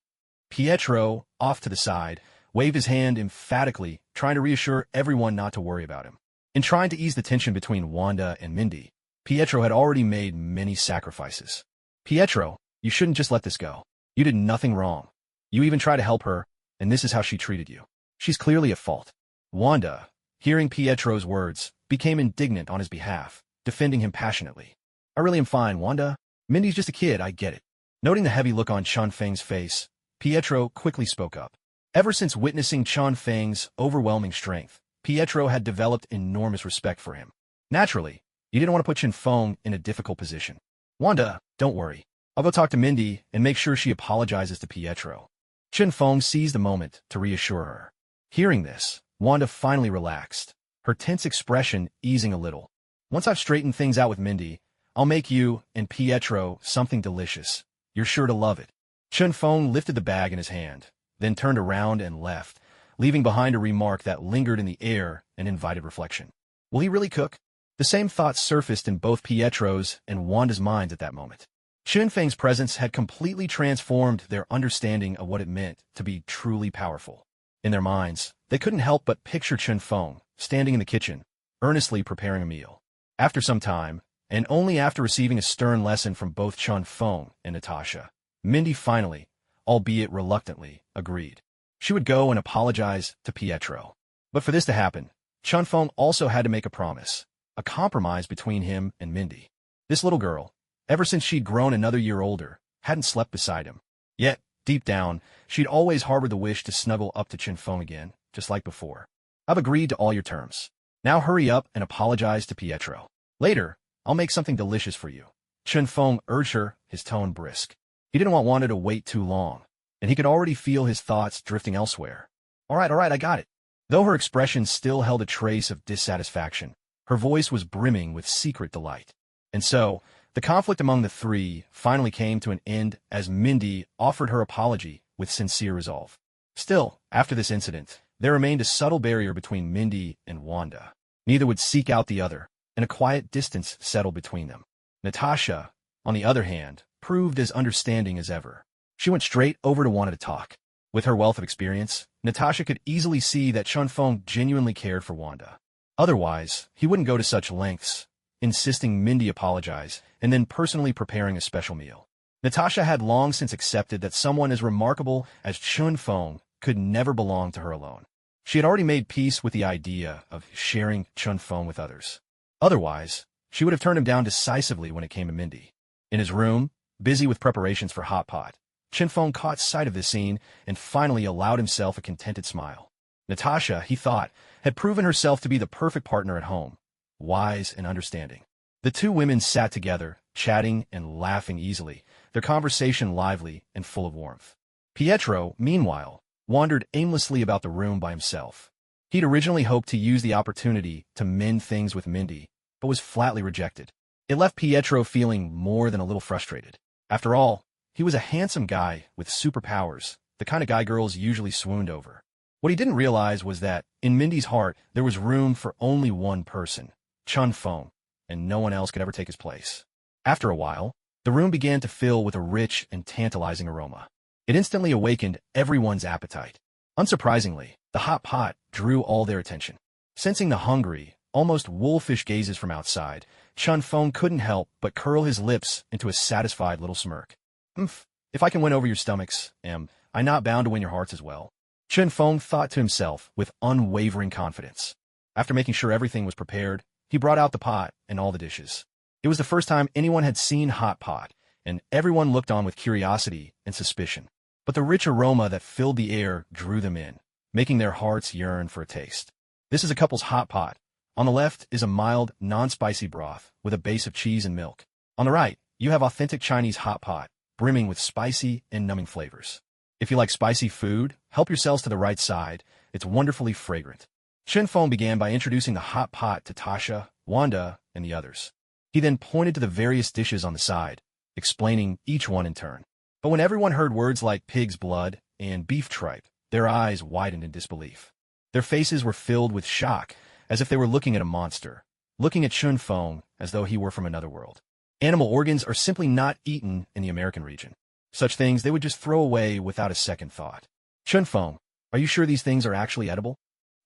Pietro, off to the side, waved his hand emphatically, trying to reassure everyone not to worry about him. In trying to ease the tension between Wanda and Mindy, Pietro had already made many sacrifices. Pietro, you shouldn't just let this go. You did nothing wrong. You even tried to help her, and this is how she treated you. She's clearly at fault. Wanda, hearing Pietro's words, became indignant on his behalf, defending him passionately. I really am fine, Wanda. Mindy's just a kid, I get it. Noting the heavy look on Chun Feng's face, Pietro quickly spoke up. Ever since witnessing Chun Feng's overwhelming strength, Pietro had developed enormous respect for him. Naturally, he didn't want to put Chun Feng in a difficult position. Wanda, don't worry. I'll go talk to Mindy and make sure she apologizes to Pietro. Chun Feng seized the moment to reassure her. Hearing this, Wanda finally relaxed, her tense expression easing a little. Once I've straightened things out with Mindy, I'll make you and Pietro something delicious. You're sure to love it. Chun Feng lifted the bag in his hand, then turned around and left, leaving behind a remark that lingered in the air and invited reflection. Will he really cook? The same thoughts surfaced in both Pietro's and Wanda's minds at that moment. Chun Feng's presence had completely transformed their understanding of what it meant to be truly powerful. In their minds, they couldn't help but picture Chun Feng, standing in the kitchen, earnestly preparing a meal. After some time, and only after receiving a stern lesson from both Chun Feng and Natasha, Mindy finally, albeit reluctantly, agreed. She would go and apologize to Pietro. But for this to happen, Chun Feng also had to make a promise, a compromise between him and Mindy. This little girl, ever since she'd grown another year older, hadn't slept beside him. Yet, deep down, she'd always harbored the wish to snuggle up to Chun Feng again, just like before. I've agreed to all your terms. Now hurry up and apologize to Pietro. Later, I'll make something delicious for you. Chun Feng urged her, his tone brisk. He didn't want Wanda to wait too long, and he could already feel his thoughts drifting elsewhere. All right, I got it. Though her expression still held a trace of dissatisfaction, her voice was brimming with secret delight. And so, the conflict among the three finally came to an end as Mindy offered her apology with sincere resolve. Still, after this incident, there remained a subtle barrier between Mindy and Wanda. Neither would seek out the other, and a quiet distance settled between them. Natasha, on the other hand, proved as understanding as ever. She went straight over to Wanda to talk. With her wealth of experience, Natasha could easily see that Chun Feng genuinely cared for Wanda. Otherwise, he wouldn't go to such lengths, insisting Mindy apologize, and then personally preparing a special meal. Natasha had long since accepted that someone as remarkable as Chun Feng could never belong to her alone. She had already made peace with the idea of sharing Chun Feng with others. Otherwise, she would have turned him down decisively when it came to Mindy. In his room, busy with preparations for hot pot, Chun Feng caught sight of this scene and finally allowed himself a contented smile. Natasha, he thought, had proven herself to be the perfect partner at home, wise and understanding. The two women sat together, chatting and laughing easily, their conversation lively and full of warmth. Pietro, meanwhile, wandered aimlessly about the room by himself. He'd originally hoped to use the opportunity to mend things with Mindy, but was flatly rejected. It left Pietro feeling more than a little frustrated. After all, He was a handsome guy with superpowers, the kind of guy girls usually swooned over. What he didn't realize was that, in Mindy's heart, there was room for only one person, Chun Feng, and no one else could ever take his place. After a while, the room began to fill with a rich and tantalizing aroma. It instantly awakened everyone's appetite. Unsurprisingly, the hot pot drew all their attention. Sensing the hungry, almost wolfish gazes from outside, Chun Feng couldn't help but curl his lips into a satisfied little smirk. If I can win over your stomachs, am I not bound to win your hearts as well? Chun Feng thought to himself with unwavering confidence. After making sure everything was prepared, he brought out the pot and all the dishes. It was the first time anyone had seen hot pot, and everyone looked on with curiosity and suspicion. But the rich aroma that filled the air drew them in, making their hearts yearn for a taste. This is a couple's hot pot. On the left is a mild, non-spicy broth with a base of cheese and milk. On the right, you have authentic Chinese hot pot, brimming with spicy and numbing flavors. If you like spicy food, help yourselves to the right side. It's wonderfully fragrant. Chun Feng began by introducing the hot pot to Tasha, Wanda, and the others. He then pointed to the various dishes on the side, explaining each one in turn. But when everyone heard words like pig's blood and beef tripe, their eyes widened in disbelief. Their faces were filled with shock, as if they were looking at a monster, looking at Chun Feng as though he were from another world. Animal organs are simply not eaten in the American region. Such things they would just throw away without a second thought. Chun Feng, are you sure these things are actually edible?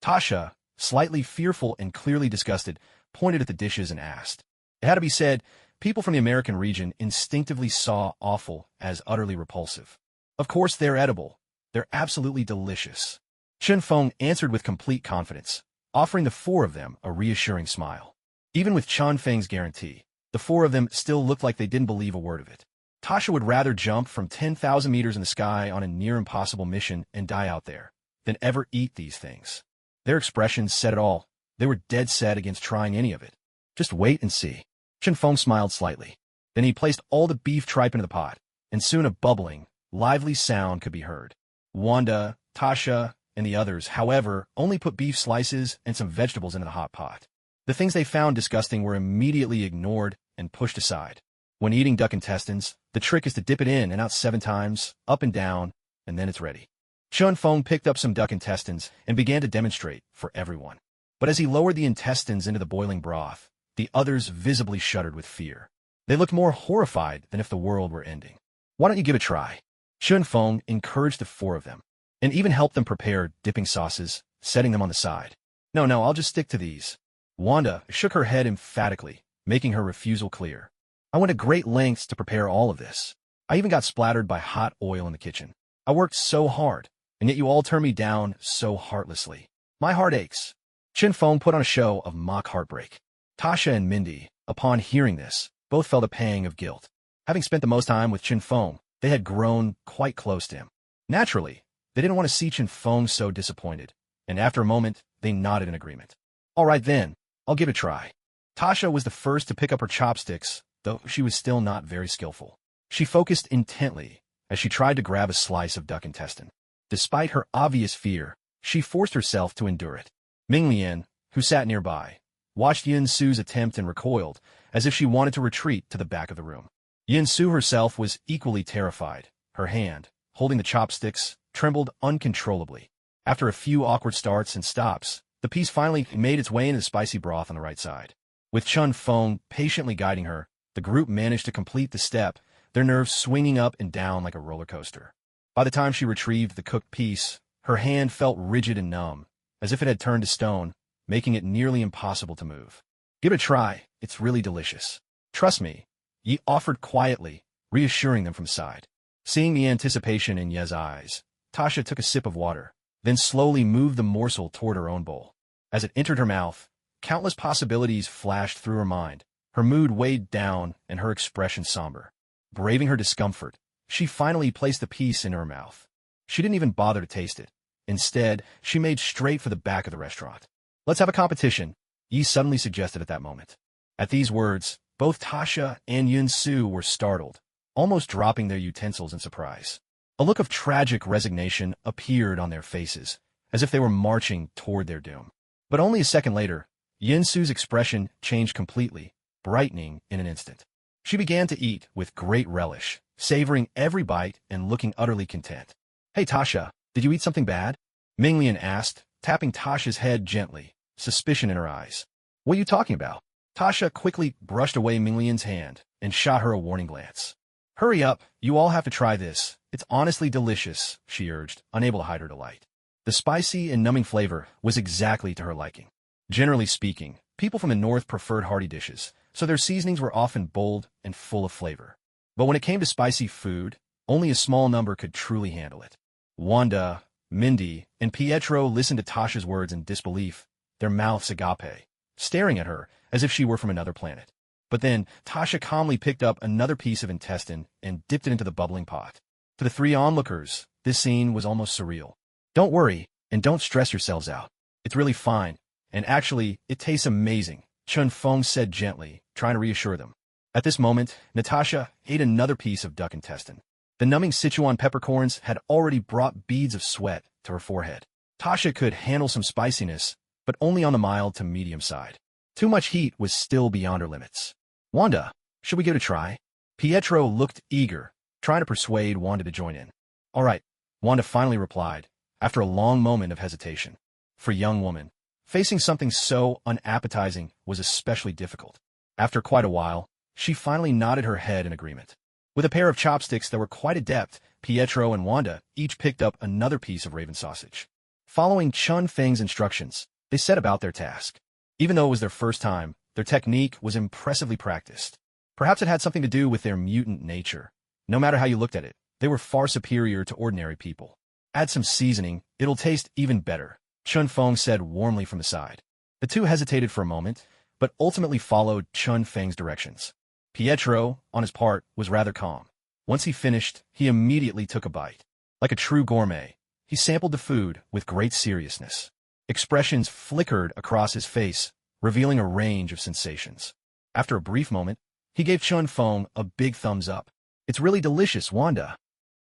Tasha, slightly fearful and clearly disgusted, pointed at the dishes and asked. It had to be said, people from the American region instinctively saw offal as utterly repulsive. Of course they're edible. They're absolutely delicious. Chun Feng answered with complete confidence, offering the four of them a reassuring smile. Even with Chun Feng's guarantee, the four of them still looked like they didn't believe a word of it. Tasha would rather jump from 10,000 meters in the sky on a near-impossible mission and die out there than ever eat these things. Their expressions said it all. They were dead set against trying any of it. Just wait and see. Chun Feng smiled slightly. Then he placed all the beef tripe into the pot, and soon a bubbling, lively sound could be heard. Wanda, Tasha, and the others, however, only put beef slices and some vegetables into the hot pot. The things they found disgusting were immediately ignored and pushed aside. When eating duck intestines, the trick is to dip it in and out 7 times, up and down, and then it's ready. Chun Feng picked up some duck intestines and began to demonstrate for everyone. But as he lowered the intestines into the boiling broth, the others visibly shuddered with fear. They looked more horrified than if the world were ending. Why don't you give it a try? Chun Feng encouraged the four of them, and even helped them prepare dipping sauces, setting them on the side. No, I'll just stick to these. Wanda shook her head emphatically, making her refusal clear. I went to great lengths to prepare all of this. I even got splattered by hot oil in the kitchen. I worked so hard, and yet you all turn me down so heartlessly. My heart aches. Chun Feng put on a show of mock heartbreak. Tasha and Mindy, upon hearing this, both felt a pang of guilt. Having spent the most time with Chun Feng, they had grown quite close to him. Naturally, they didn't want to see Chun Feng so disappointed, and after a moment, they nodded in agreement. All right then, I'll give it a try. Tasha was the first to pick up her chopsticks, though she was still not very skillful. She focused intently as she tried to grab a slice of duck intestine. Despite her obvious fear, she forced herself to endure it. Ming Lian, who sat nearby, watched Yin Su's attempt and recoiled, as if she wanted to retreat to the back of the room. Yin Su herself was equally terrified. Her hand, holding the chopsticks, trembled uncontrollably. After a few awkward starts and stops, the piece finally made its way into the spicy broth on the right side. With Chun Feng patiently guiding her, the group managed to complete the step, their nerves swinging up and down like a roller coaster. By the time she retrieved the cooked piece, her hand felt rigid and numb, as if it had turned to stone, making it nearly impossible to move. Give it a try, it's really delicious. Trust me, Yi offered quietly, reassuring them from the side. Seeing the anticipation in Ye's eyes, Tasha took a sip of water, then slowly moved the morsel toward her own bowl. As it entered her mouth, countless possibilities flashed through her mind, her mood weighed down and her expression somber. Braving her discomfort, she finally placed the piece in her mouth. She didn't even bother to taste it. Instead, she made straight for the back of the restaurant. Let's have a competition, Yi suddenly suggested at that moment. At these words, both Tasha and Yin Su were startled, almost dropping their utensils in surprise. A look of tragic resignation appeared on their faces, as if they were marching toward their doom. But only a second later, Yin Su's expression changed completely, brightening in an instant. She began to eat with great relish, savoring every bite and looking utterly content. "Hey Tasha, did you eat something bad?" Minglian asked, tapping Tasha's head gently, suspicion in her eyes. "What are you talking about?" Tasha quickly brushed away Minglian's hand and shot her a warning glance. "Hurry up, you all have to try this. It's honestly delicious," she urged, unable to hide her delight. The spicy and numbing flavor was exactly to her liking. Generally speaking, people from the north preferred hearty dishes, so their seasonings were often bold and full of flavor. But when it came to spicy food, only a small number could truly handle it. Wanda, Mindy, and Pietro listened to Tasha's words in disbelief, their mouths agape, staring at her as if she were from another planet. But then Tasha calmly picked up another piece of intestine and dipped it into the bubbling pot. To the three onlookers, this scene was almost surreal. "Don't worry, and don't stress yourselves out. It's really fine, and actually, it tastes amazing," Chun Feng said gently, trying to reassure them. At this moment, Natasha ate another piece of duck intestine. The numbing Sichuan peppercorns had already brought beads of sweat to her forehead. Tasha could handle some spiciness, but only on the mild to medium side. Too much heat was still beyond her limits. "Wanda, should we give it a try?" Pietro looked eager, trying to persuade Wanda to join in. "All right," Wanda finally replied, after a long moment of hesitation. For a young woman, facing something so unappetizing was especially difficult. After quite a while, she finally nodded her head in agreement. With a pair of chopsticks that were quite adept, Pietro and Wanda each picked up another piece of raven sausage. Following Chun Feng's instructions, they set about their task. Even though it was their first time, their technique was impressively practiced. Perhaps it had something to do with their mutant nature. No matter how you looked at it, they were far superior to ordinary people. "Add some seasoning, it'll taste even better," Chun Feng said warmly from the side. The two hesitated for a moment, but ultimately followed Chun Feng's directions. Pietro, on his part, was rather calm. Once he finished, he immediately took a bite. Like a true gourmet, he sampled the food with great seriousness. Expressions flickered across his face, revealing a range of sensations. After a brief moment, he gave Chun Feng a big thumbs up. "It's really delicious, Wanda."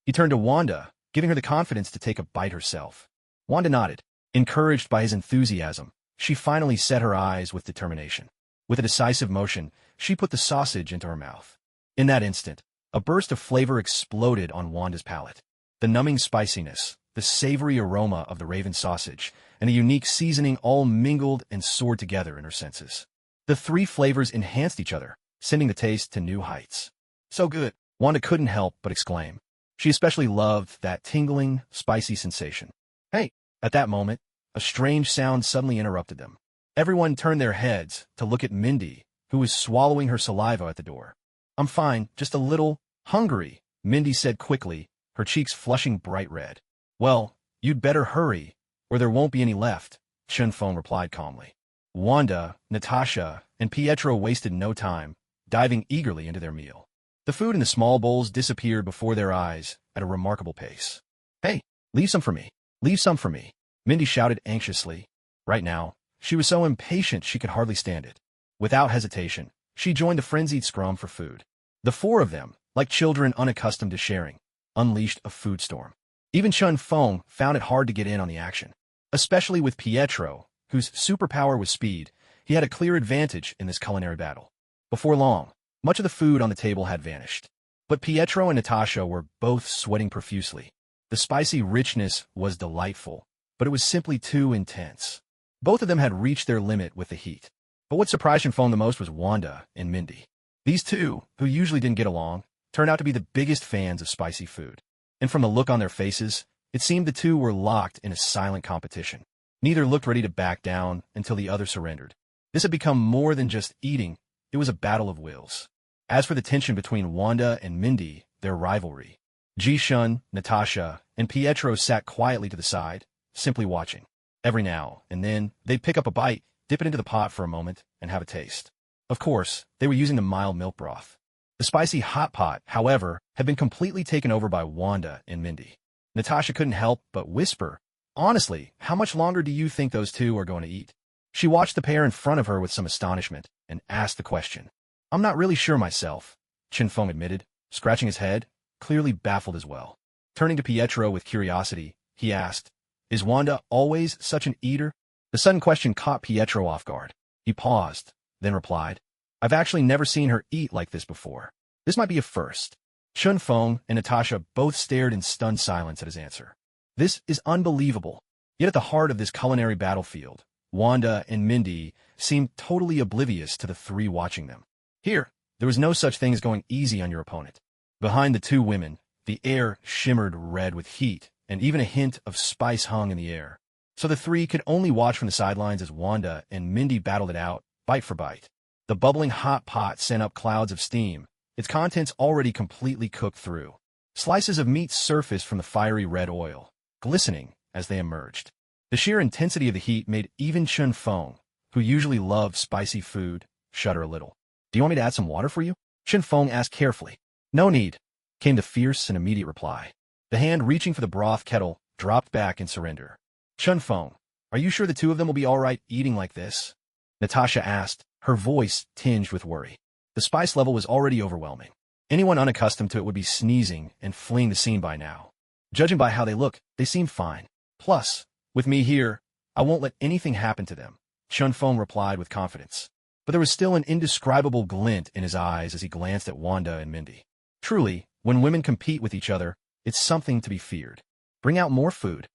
He turned to Wanda, giving her the confidence to take a bite herself. Wanda nodded. Encouraged by his enthusiasm, she finally set her eyes with determination. With a decisive motion, she put the sausage into her mouth. In that instant, a burst of flavor exploded on Wanda's palate. The numbing spiciness, the savory aroma of the raven sausage, and the unique seasoning all mingled and soared together in her senses. The three flavors enhanced each other, sending the taste to new heights. "So good," Wanda couldn't help but exclaim. She especially loved that tingling, spicy sensation. "Hey!" At that moment, a strange sound suddenly interrupted them. Everyone turned their heads to look at Mindy, who was swallowing her saliva at the door. "I'm fine, just a little hungry," Mindy said quickly, her cheeks flushing bright red. "Well, you'd better hurry, or there won't be any left," Chun Feng replied calmly. Wanda, Natasha, and Pietro wasted no time, diving eagerly into their meal. The food in the small bowls disappeared before their eyes at a remarkable pace. "Hey, leave some for me. Leave some for me," Mindy shouted anxiously. Right now, she was so impatient she could hardly stand it. Without hesitation, she joined the frenzied scrum for food. The four of them, like children unaccustomed to sharing, unleashed a food storm. Even Chun Feng found it hard to get in on the action. Especially with Pietro, whose superpower was speed, he had a clear advantage in this culinary battle. Before long, much of the food on the table had vanished. But Pietro and Natasha were both sweating profusely. The spicy richness was delightful, but it was simply too intense. Both of them had reached their limit with the heat. But what surprised Chun Feng the most was Wanda and Mindy. These two, who usually didn't get along, turned out to be the biggest fans of spicy food. And from the look on their faces, it seemed the two were locked in a silent competition. Neither looked ready to back down until the other surrendered. This had become more than just eating, it was a battle of wills. As for the tension between Wanda and Mindy, their rivalry, Ji-shun, Natasha, and Pietro sat quietly to the side, simply watching. Every now and then, they'd pick up a bite, dip it into the pot for a moment, and have a taste. Of course, they were using the mild milk broth. The spicy hot pot, however, had been completely taken over by Wanda and Mindy. Natasha couldn't help but whisper, "Honestly, how much longer do you think those two are going to eat?" She watched the pair in front of her with some astonishment and asked the question. "I'm not really sure myself," Chun Feng admitted, scratching his head, clearly baffled as well. Turning to Pietro with curiosity, he asked, "Is Wanda always such an eater?" The sudden question caught Pietro off guard. He paused, then replied, I've actually never seen her eat like this before. This might be a first. Chun Feng and Natasha both stared in stunned silence at his answer. This is unbelievable. Yet at the heart of this culinary battlefield, Wanda and Mindy seemed totally oblivious to the three watching them. Here, there was no such thing as going easy on your opponent. Behind the two women, the air shimmered red with heat, and even a hint of spice hung in the air. So the three could only watch from the sidelines as Wanda and Mindy battled it out, bite for bite. The bubbling hot pot sent up clouds of steam, its contents already completely cooked through. Slices of meat surfaced from the fiery red oil, glistening as they emerged. The sheer intensity of the heat made even Chun Feng, who usually loved spicy food, shudder a little. "Do you want me to add some water for you?" Chun Feng asked carefully. "No need," came the fierce and immediate reply. The hand reaching for the broth kettle dropped back in surrender. "Chun Feng, are you sure the two of them will be all right eating like this?" Natasha asked, her voice tinged with worry. The spice level was already overwhelming. Anyone unaccustomed to it would be sneezing and fleeing the scene by now. Judging by how they look, they seem fine. "Plus, with me here, I won't let anything happen to them," Chun Feng replied with confidence. But there was still an indescribable glint in his eyes as he glanced at Wanda and Mindy. Truly, when women compete with each other, it's something to be feared. "Bring out more food."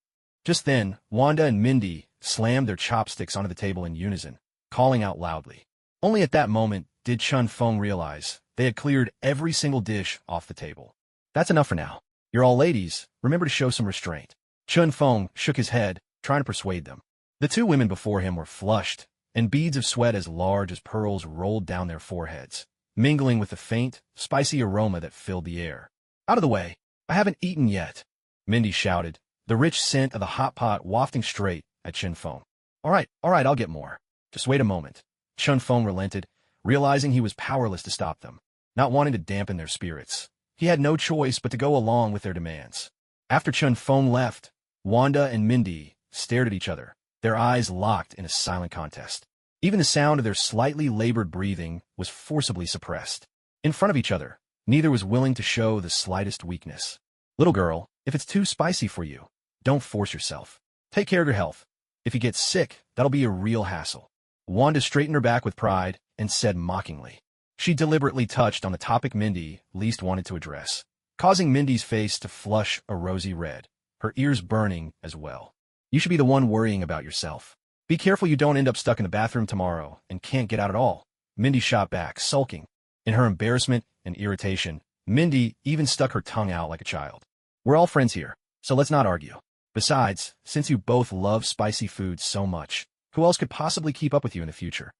Just then, Wanda and Mindy slammed their chopsticks onto the table in unison, calling out loudly. Only at that moment did Chun Feng realize they had cleared every single dish off the table. "That's enough for now. You're all ladies, remember to show some restraint." Chun Feng shook his head, trying to persuade them. The two women before him were flushed, and beads of sweat as large as pearls rolled down their foreheads, mingling with the faint, spicy aroma that filled the air. "Out of the way, I haven't eaten yet," Mindy shouted, the rich scent of the hot pot wafting straight at Chun Feng. All right, I'll get more. Just wait a moment." Chun Feng relented, realizing he was powerless to stop them. Not wanting to dampen their spirits, he had no choice but to go along with their demands. After Chun Feng left, Wanda and Mindy stared at each other, their eyes locked in a silent contest. Even the sound of their slightly labored breathing was forcibly suppressed. In front of each other, neither was willing to show the slightest weakness. "Little girl, if it's too spicy for you, don't force yourself. Take care of your health. If you get sick, that'll be a real hassle." Wanda straightened her back with pride and said mockingly. She deliberately touched on the topic Mindy least wanted to address, causing Mindy's face to flush a rosy red, her ears burning as well. "You should be the one worrying about yourself. Be careful you don't end up stuck in the bathroom tomorrow and can't get out at all," Mindy shot back, sulking. In her embarrassment and irritation, Mindy even stuck her tongue out like a child. "We're all friends here, so let's not argue. Besides, since you both love spicy food so much, who else could possibly keep up with you in the future?"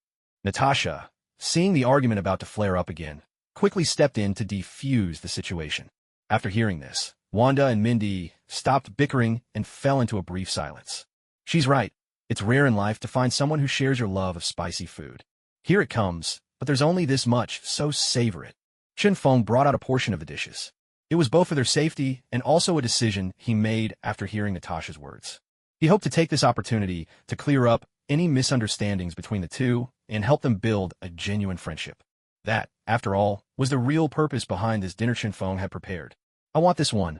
Natasha, seeing the argument about to flare up again, quickly stepped in to defuse the situation. After hearing this, Wanda and Mindy stopped bickering and fell into a brief silence. "She's right. It's rare in life to find someone who shares your love of spicy food. Here it comes, but there's only this much, so savor it." Chun Feng brought out a portion of the dishes. It was both for their safety and also a decision he made after hearing Natasha's words. He hoped to take this opportunity to clear up any misunderstandings between the two and help them build a genuine friendship. That, after all, was the real purpose behind this dinner Chun Feng had prepared. "I want this one,"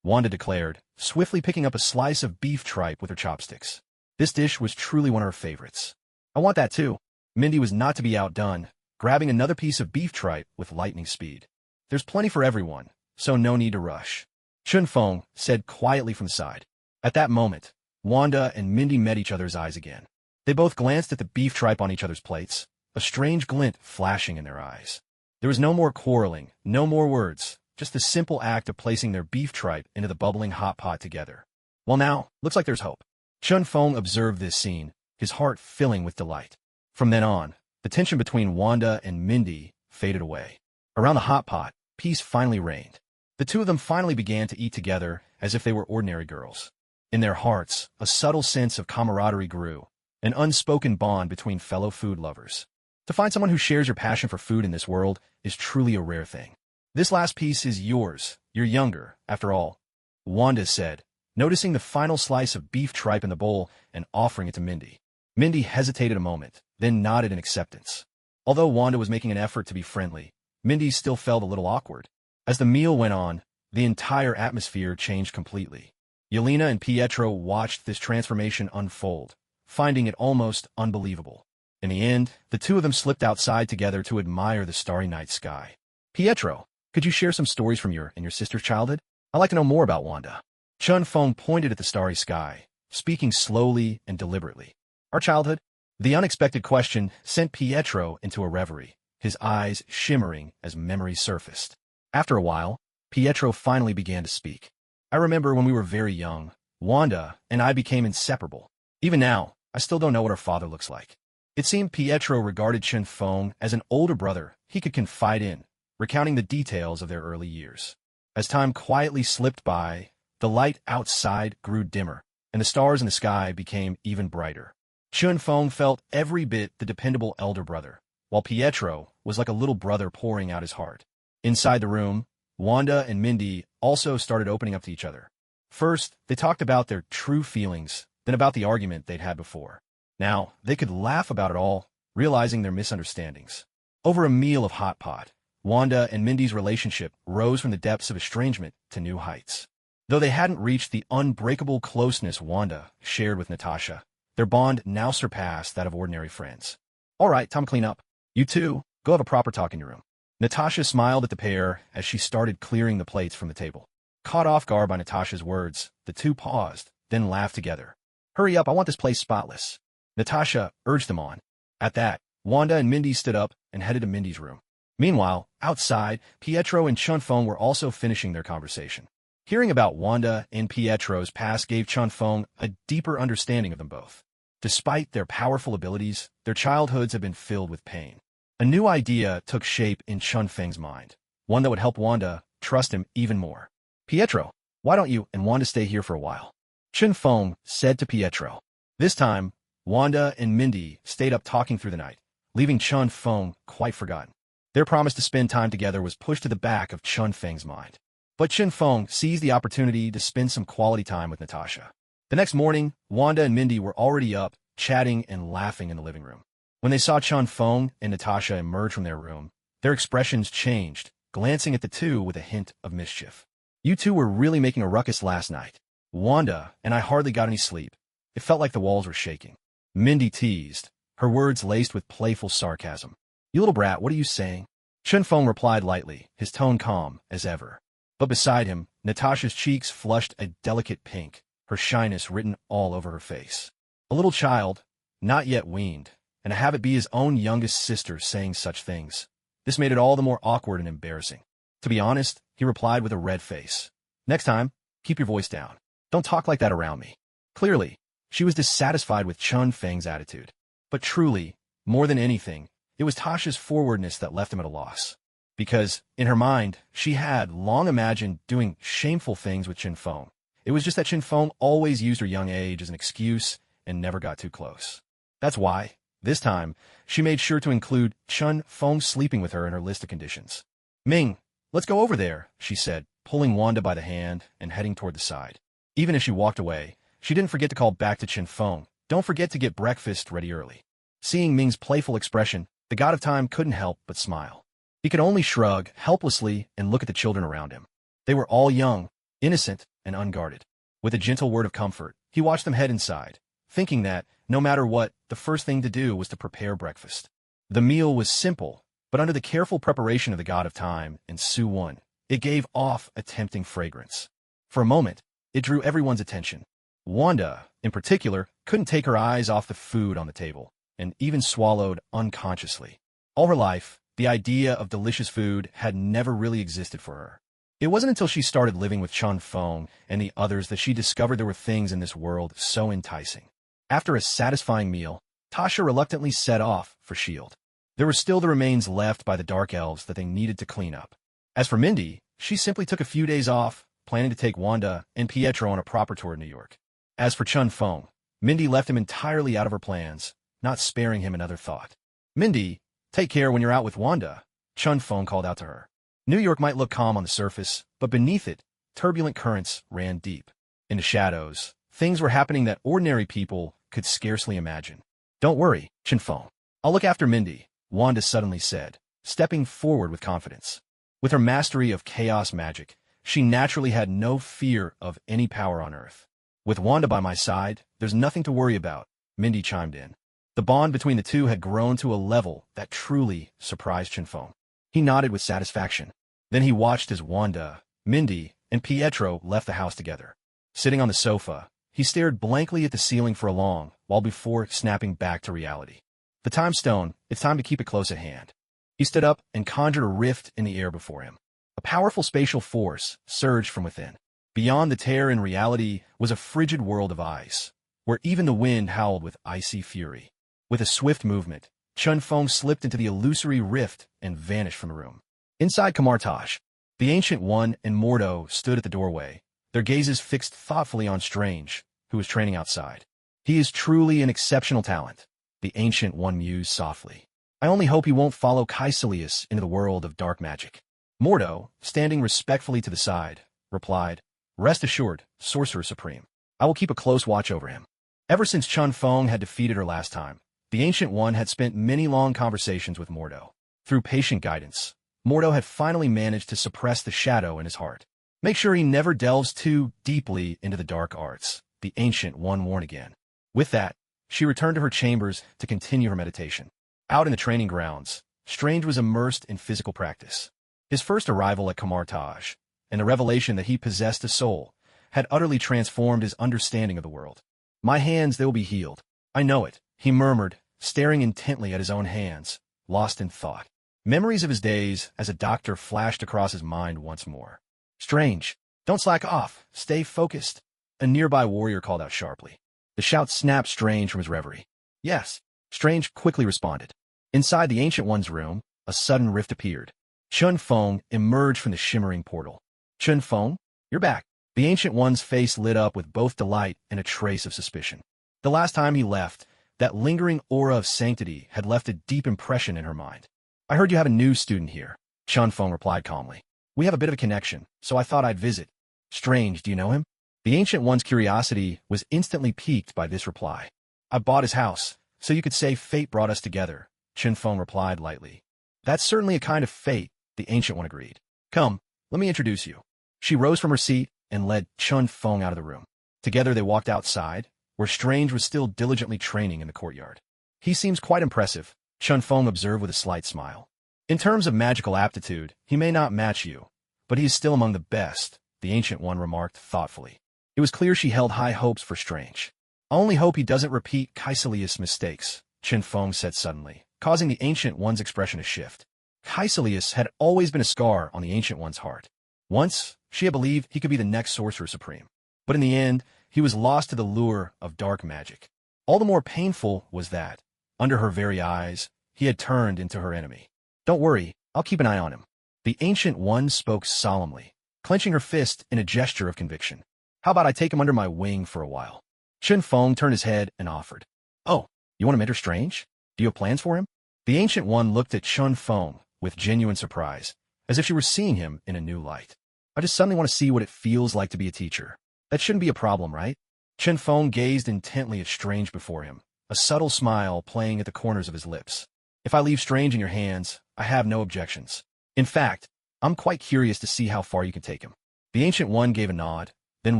Wanda declared, swiftly picking up a slice of beef tripe with her chopsticks. This dish was truly one of her favorites. "I want that too." Mindy was not to be outdone, grabbing another piece of beef tripe with lightning speed. "There's plenty for everyone, so no need to rush," Chun Feng said quietly from the side. At that moment, Wanda and Mindy met each other's eyes again. They both glanced at the beef tripe on each other's plates, a strange glint flashing in their eyes. There was no more quarreling, no more words, just the simple act of placing their beef tripe into the bubbling hot pot together. "Well now, looks like there's hope." Chun Feng observed this scene, his heart filling with delight. From then on, the tension between Wanda and Mindy faded away. Around the hot pot, peace finally reigned. The two of them finally began to eat together as if they were ordinary girls. In their hearts, a subtle sense of camaraderie grew, an unspoken bond between fellow food lovers. To find someone who shares your passion for food in this world is truly a rare thing. "This last piece is yours. You're younger, after all," Wanda said, noticing the final slice of beef tripe in the bowl and offering it to Mindy. Mindy hesitated a moment, then nodded in acceptance. Although Wanda was making an effort to be friendly, Mindy still felt a little awkward. As the meal went on, the entire atmosphere changed completely. Yelena and Pietro watched this transformation unfold, finding it almost unbelievable. In the end, the two of them slipped outside together to admire the starry night sky. Pietro, could you share some stories from your and your sister's childhood? I'd like to know more about Wanda. Chun Feng pointed at the starry sky, speaking slowly and deliberately. Our childhood? The unexpected question sent Pietro into a reverie, his eyes shimmering as memories surfaced. After a while, Pietro finally began to speak. I remember when we were very young, Wanda and I became inseparable. Even now, I still don't know what her father looks like. It seemed Pietro regarded Chun Feng as an older brother he could confide in, recounting the details of their early years. As time quietly slipped by, the light outside grew dimmer, and the stars in the sky became even brighter. Chun Feng felt every bit the dependable elder brother, while Pietro was like a little brother pouring out his heart. Inside the room, Wanda and Mindy also started opening up to each other. First, they talked about their true feelings, then about the argument they'd had before. Now, they could laugh about it all, realizing their misunderstandings. Over a meal of hot pot, Wanda and Mindy's relationship rose from the depths of estrangement to new heights. Though they hadn't reached the unbreakable closeness Wanda shared with Natasha, their bond now surpassed that of ordinary friends. All right, time to clean up. You two, go have a proper talk in your room. Natasha smiled at the pair as she started clearing the plates from the table. Caught off guard by Natasha's words, the two paused, then laughed together. Hurry up, I want this place spotless. Natasha urged them on. At that, Wanda and Mindy stood up and headed to Mindy's room. Meanwhile, outside, Pietro and Chun Feng were also finishing their conversation. Hearing about Wanda and Pietro's past gave Chun Feng a deeper understanding of them both. Despite their powerful abilities, their childhoods had been filled with pain. A new idea took shape in Chun Feng's mind, one that would help Wanda trust him even more. Pietro, why don't you and Wanda stay here for a while? Chun Feng said to Pietro. This time, Wanda and Mindy stayed up talking through the night, leaving Chun Feng quite forgotten. Their promise to spend time together was pushed to the back of Chun Feng's mind. But Chun Feng seized the opportunity to spend some quality time with Natasha. The next morning, Wanda and Mindy were already up, chatting and laughing in the living room. When they saw Chun Feng and Natasha emerge from their room, their expressions changed, glancing at the two with a hint of mischief. You two were really making a ruckus last night. Wanda and I hardly got any sleep. It felt like the walls were shaking. Mindy teased, her words laced with playful sarcasm. You little brat, what are you saying? Chun Feng replied lightly, his tone calm as ever. But beside him, Natasha's cheeks flushed a delicate pink, her shyness written all over her face. A little child, not yet weaned, and to have it be his own youngest sister saying such things. This made it all the more awkward and embarrassing. To be honest, he replied with a red face. Next time, keep your voice down. Don't talk like that around me. Clearly, she was dissatisfied with Chun Feng's attitude. But truly, more than anything, it was Tasha's forwardness that left him at a loss. Because, in her mind, she had long imagined doing shameful things with Chun Feng. It was just that Chun Feng always used her young age as an excuse and never got too close. That's why, this time, she made sure to include Chun Feng sleeping with her in her list of conditions. Ming, let's go over there, she said, pulling Wanda by the hand and heading toward the side. Even as she walked away, she didn't forget to call back to Chun Feng. Don't forget to get breakfast ready early. Seeing Ming's playful expression, the god of time couldn't help but smile. He could only shrug helplessly and look at the children around him. They were all young, innocent, and unguarded. With a gentle word of comfort, he watched them head inside, thinking that, no matter what, the first thing to do was to prepare breakfast. The meal was simple, but under the careful preparation of the god of time and Su-Won, it gave off a tempting fragrance. For a moment, it drew everyone's attention. Wanda, in particular, couldn't take her eyes off the food on the table, and even swallowed unconsciously. All her life, the idea of delicious food had never really existed for her. It wasn't until she started living with Chun Feng and the others that she discovered there were things in this world so enticing. After a satisfying meal, Tasha reluctantly set off for S.H.I.E.L.D. There were still the remains left by the Dark Elves that they needed to clean up. As for Mindy, she simply took a few days off, planning to take Wanda and Pietro on a proper tour in New York. As for Chun Feng, Mindy left him entirely out of her plans, not sparing him another thought. Mindy, take care when you're out with Wanda, Chun Feng called out to her. New York might look calm on the surface, but beneath it, turbulent currents ran deep. In the shadows, things were happening that ordinary people could scarcely imagine. Don't worry, Chun Feng. I'll look after Mindy, Wanda suddenly said, stepping forward with confidence. With her mastery of chaos magic, she naturally had no fear of any power on Earth. With Wanda by my side, there's nothing to worry about, Mindy chimed in. The bond between the two had grown to a level that truly surprised Chinfeng. He nodded with satisfaction. Then he watched as Wanda, Mindy, and Pietro left the house together. Sitting on the sofa, he stared blankly at the ceiling for a long while before snapping back to reality. The time stone, it's time to keep it close at hand. He stood up and conjured a rift in the air before him. A powerful spatial force surged from within. Beyond the tear in reality was a frigid world of ice, where even the wind howled with icy fury. With a swift movement, Chinfeng slipped into the illusory rift and vanished from the room. Inside Kamartaj, the Ancient One and Mordo stood at the doorway, their gazes fixed thoughtfully on Strange, who was training outside. He is truly an exceptional talent, the Ancient One mused softly. I only hope he won't follow Kaisilius into the world of dark magic. Mordo, standing respectfully to the side, replied, Rest assured, Sorcerer Supreme. I will keep a close watch over him. Ever since Chinfeng had defeated her last time, the Ancient One had spent many long conversations with Mordo. Through patient guidance, Mordo had finally managed to suppress the shadow in his heart. Make sure he never delves too deeply into the dark arts, the Ancient One warned again. With that, she returned to her chambers to continue her meditation. Out in the training grounds, Strange was immersed in physical practice. His first arrival at Kamartaj, and the revelation that he possessed a soul, had utterly transformed his understanding of the world. My hands, they will be healed. I know it, he murmured, staring intently at his own hands, lost in thought. Memories of his days as a doctor flashed across his mind once more. Strange, don't slack off, stay focused, a nearby warrior called out sharply. The shout snapped Strange from his reverie. Yes, Strange quickly responded. Inside the Ancient One's room, a sudden rift appeared. Chinfeng emerged from the shimmering portal. Chinfeng, you're back. The Ancient One's face lit up with both delight and a trace of suspicion. The last time he left, that lingering aura of sanctity had left a deep impression in her mind. I heard you have a new student here, Chinfeng replied calmly. We have a bit of a connection, so I thought I'd visit. Strange, do you know him? The Ancient One's curiosity was instantly piqued by this reply. I bought his house, so you could say fate brought us together, Chinfeng replied lightly. That's certainly a kind of fate, the Ancient One agreed. Come, let me introduce you. She rose from her seat and led Chinfeng out of the room. Together they walked outside, where Strange was still diligently training in the courtyard. He seems quite impressive, Chinfeng observed with a slight smile. In terms of magical aptitude, he may not match you, but he is still among the best, the Ancient One remarked thoughtfully. It was clear she held high hopes for Strange. I only hope he doesn't repeat Kaisilius' mistakes, Chinfeng said suddenly, causing the Ancient One's expression to shift. Kaisilius had always been a scar on the Ancient One's heart. Once, she had believed he could be the next Sorcerer Supreme. But in the end, he was lost to the lure of dark magic. All the more painful was that, under her very eyes, he had turned into her enemy. Don't worry, I'll keep an eye on him. The Ancient One spoke solemnly, clenching her fist in a gesture of conviction. How about I take him under my wing for a while? Chinfeng turned his head and offered. Oh, you want to mentor Strange? Do you have plans for him? The Ancient One looked at Chinfeng with genuine surprise, as if she were seeing him in a new light. I just suddenly want to see what it feels like to be a teacher. That shouldn't be a problem, right? Chinfeng gazed intently at Strange before him, a subtle smile playing at the corners of his lips. If I leave Strange in your hands, I have no objections. In fact, I'm quite curious to see how far you can take him. The Ancient One gave a nod, then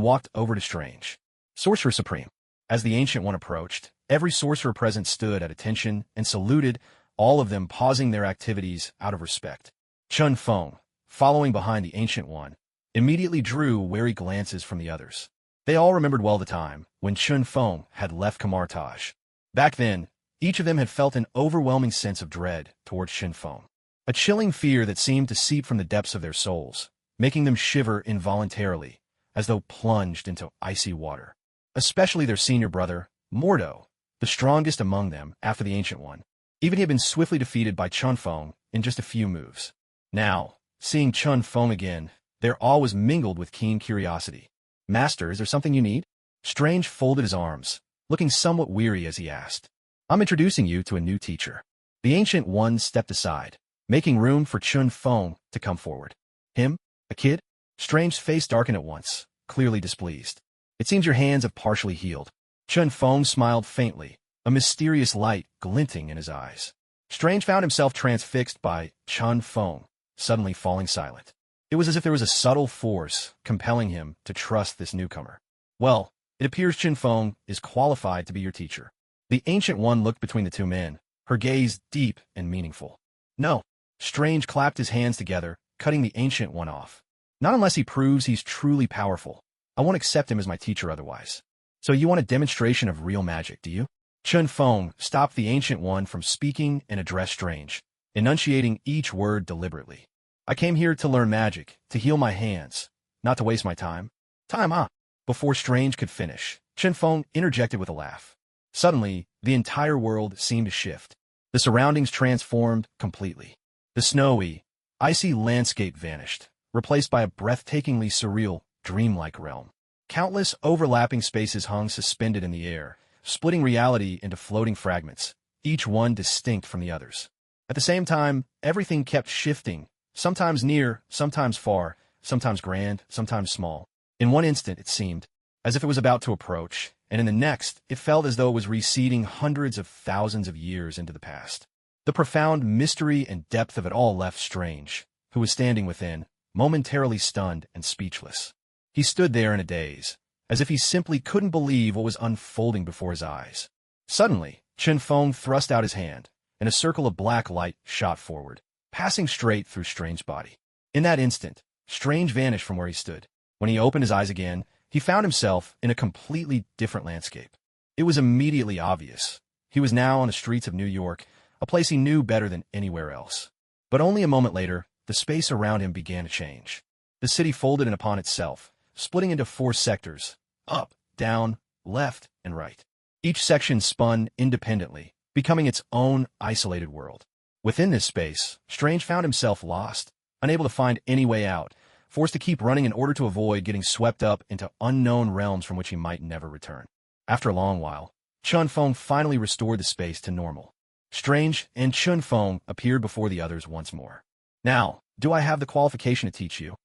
walked over to Strange. Sorcerer Supreme. As the Ancient One approached, every sorcerer present stood at attention and saluted, all of them pausing their activities out of respect. Chinfeng, following behind the Ancient One, immediately drew wary glances from the others. They all remembered well the time when Chinfeng had left Kamartaj. Back then, each of them had felt an overwhelming sense of dread towards Chinfeng, a chilling fear that seemed to seep from the depths of their souls, making them shiver involuntarily, as though plunged into icy water. Especially their senior brother, Mordo, the strongest among them after the Ancient One. Even he had been swiftly defeated by Chinfeng in just a few moves. Now, seeing Chinfeng again, their awe was mingled with keen curiosity. Master, is there something you need? Strange folded his arms, looking somewhat weary as he asked. I'm introducing you to a new teacher. The Ancient One stepped aside, making room for Chinfeng to come forward. Him? A kid? Strange's face darkened at once, clearly displeased. It seems your hands have partially healed. Chinfeng smiled faintly, a mysterious light glinting in his eyes. Strange found himself transfixed by Chinfeng, suddenly falling silent. It was as if there was a subtle force compelling him to trust this newcomer. Well, it appears Chinfeng is qualified to be your teacher. The Ancient One looked between the two men, her gaze deep and meaningful. No. Strange clapped his hands together, cutting the Ancient One off. Not unless he proves he's truly powerful. I won't accept him as my teacher otherwise. So you want a demonstration of real magic, do you? Chun Feng stopped the Ancient One from speaking and addressed Strange, enunciating each word deliberately. I came here to learn magic, to heal my hands, not to waste my time. Time, ah. Before Strange could finish, Chun Feng interjected with a laugh. Suddenly, the entire world seemed to shift. The surroundings transformed completely. The snowy, icy landscape vanished, replaced by a breathtakingly surreal, dreamlike realm. Countless overlapping spaces hung suspended in the air, splitting reality into floating fragments, each one distinct from the others. At the same time, everything kept shifting, sometimes near, sometimes far, sometimes grand, sometimes small. In one instant, it seemed as if it was about to approach, and in the next, it felt as though it was receding hundreds of thousands of years into the past. The profound mystery and depth of it all left Strange, who was standing within, momentarily stunned and speechless. He stood there in a daze, as if he simply couldn't believe what was unfolding before his eyes. Suddenly, Chun Feng thrust out his hand, and a circle of black light shot forward, passing straight through Strange's body. In that instant, Strange vanished from where he stood. When he opened his eyes again, he found himself in a completely different landscape. It was immediately obvious. He was now on the streets of New York, a place he knew better than anywhere else. But only a moment later, the space around him began to change. The city folded in upon itself, splitting into 4 sectors: up, down, left, and right. Each section spun independently, becoming its own isolated world. Within this space, Strange found himself lost, unable to find any way out, forced to keep running in order to avoid getting swept up into unknown realms from which he might never return. After a long while, Chun Feng finally restored the space to normal. Strange and Chun Feng appeared before the others once more. Now, do I have the qualification to teach you?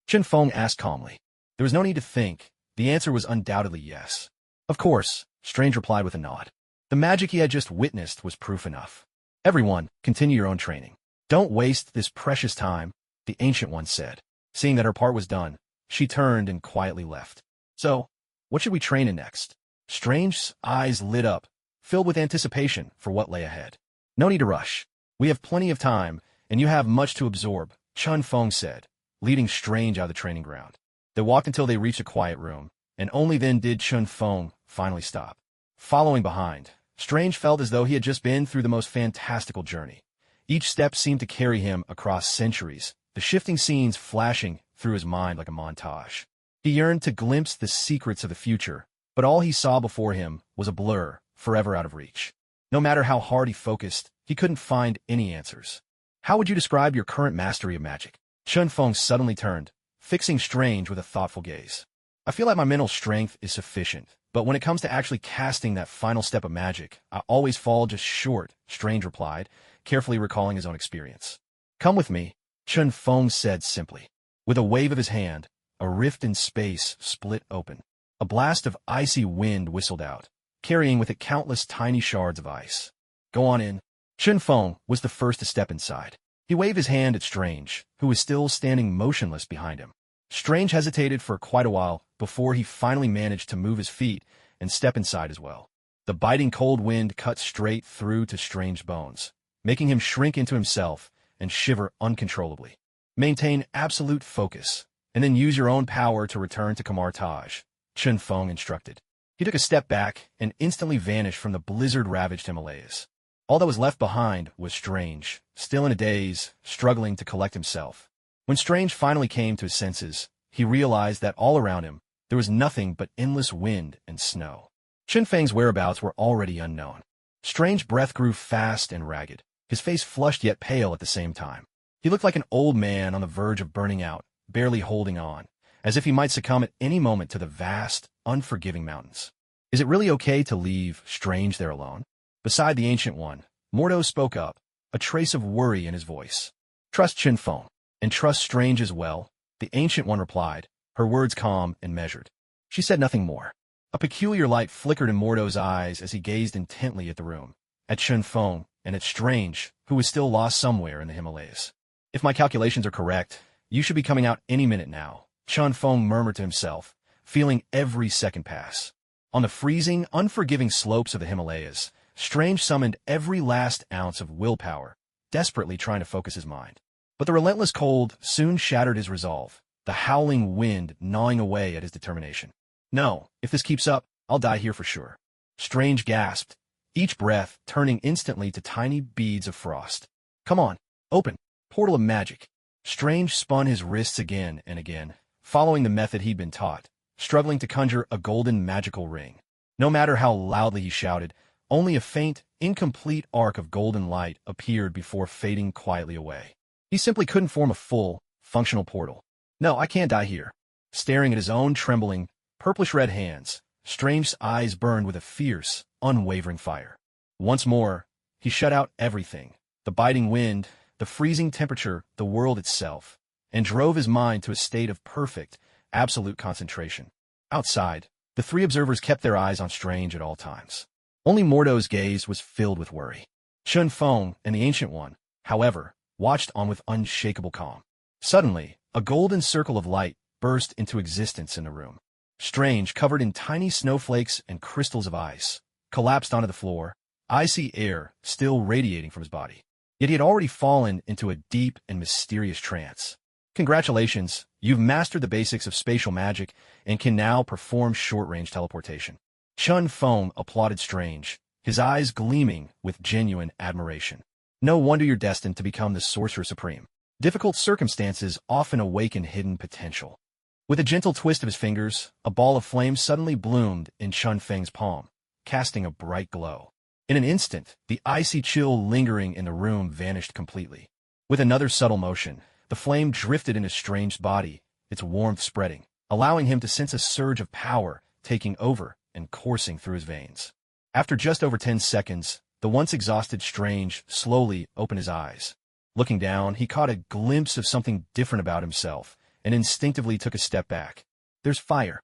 Chun Feng asked calmly. There was no need to think. The answer was undoubtedly yes. Of course, Strange replied with a nod. The magic he had just witnessed was proof enough. Everyone, continue your own training. Don't waste this precious time, the Ancient One said. Seeing that her part was done, she turned and quietly left. So, what should we train in next? Strange's eyes lit up, filled with anticipation for what lay ahead. No need to rush. We have plenty of time, and you have much to absorb, Chun Feng said, leading Strange out of the training ground. They walked until they reached a quiet room, and only then did Chun Feng finally stop. Following behind, Strange felt as though he had just been through the most fantastical journey. Each step seemed to carry him across centuries, the shifting scenes flashing through his mind like a montage. He yearned to glimpse the secrets of the future, but all he saw before him was a blur, forever out of reach. No matter how hard he focused, he couldn't find any answers. How would you describe your current mastery of magic? Chun Feng suddenly turned, fixing Strange with a thoughtful gaze. I feel like my mental strength is sufficient, but when it comes to actually casting that final step of magic, I always fall just short, Strange replied, carefully recalling his own experience. Come with me, Chun Feng said simply. With a wave of his hand, a rift in space split open. A blast of icy wind whistled out, carrying with it countless tiny shards of ice. Go on in. Chun Feng was the first to step inside. He waved his hand at Strange, who was still standing motionless behind him. Strange hesitated for quite a while before he finally managed to move his feet and step inside as well. The biting cold wind cut straight through to Strange's bones, making him shrink into himself and shiver uncontrollably. Maintain absolute focus, and then use your own power to return to Kamartaj, Chun Feng instructed. He took a step back and instantly vanished from the blizzard-ravaged Himalayas. All that was left behind was Strange, still in a daze, struggling to collect himself. When Strange finally came to his senses, he realized that all around him, there was nothing but endless wind and snow. Chun Feng's whereabouts were already unknown. Strange's breath grew fast and ragged, his face flushed yet pale at the same time. He looked like an old man on the verge of burning out, barely holding on, as if he might succumb at any moment to the vast, unforgiving mountains. Is it really okay to leave Strange there alone? Beside the Ancient One, Mordo spoke up, a trace of worry in his voice. Trust Chun Feng, and trust Strange as well, the Ancient One replied, her words calm and measured. She said nothing more. A peculiar light flickered in Mordo's eyes as he gazed intently at the room, at Chun Feng, and at Strange, who was still lost somewhere in the Himalayas. If my calculations are correct, you should be coming out any minute now, Chun Feng murmured to himself, feeling every second pass. On the freezing, unforgiving slopes of the Himalayas, Strange summoned every last ounce of willpower, desperately trying to focus his mind. But the relentless cold soon shattered his resolve, the howling wind gnawing away at his determination. No, if this keeps up, I'll die here for sure. Strange gasped, each breath turning instantly to tiny beads of frost. Come on, open, portal of magic. Strange spun his wrists again and again, following the method he'd been taught, struggling to conjure a golden magical ring. No matter how loudly he shouted, only a faint, incomplete arc of golden light appeared before fading quietly away. He simply couldn't form a full, functional portal. No, I can't die here. Staring at his own trembling, purplish-red hands, Strange's eyes burned with a fierce, unwavering fire. Once more, he shut out everything, the biting wind, the freezing temperature, the world itself, and drove his mind to a state of perfect, absolute concentration. Outside, the three observers kept their eyes on Strange at all times. Only Mordo's gaze was filled with worry. Chun Feng and the Ancient One, however, watched on with unshakable calm. Suddenly, a golden circle of light burst into existence in the room. Strange, covered in tiny snowflakes and crystals of ice, collapsed onto the floor, icy air still radiating from his body. Yet he had already fallen into a deep and mysterious trance. Congratulations, you've mastered the basics of spatial magic and can now perform short-range teleportation. Chun Feng applauded Strange, his eyes gleaming with genuine admiration. No wonder you're destined to become the Sorcerer Supreme. Difficult circumstances often awaken hidden potential. With a gentle twist of his fingers, a ball of flame suddenly bloomed in Chun Feng's palm, casting a bright glow. In an instant, the icy chill lingering in the room vanished completely. With another subtle motion, the flame drifted into Strange's body, its warmth spreading, allowing him to sense a surge of power taking over and coursing through his veins. After just over 10 seconds, the once exhausted Strange slowly opened his eyes. Looking down, he caught a glimpse of something different about himself, and instinctively took a step back. There's fire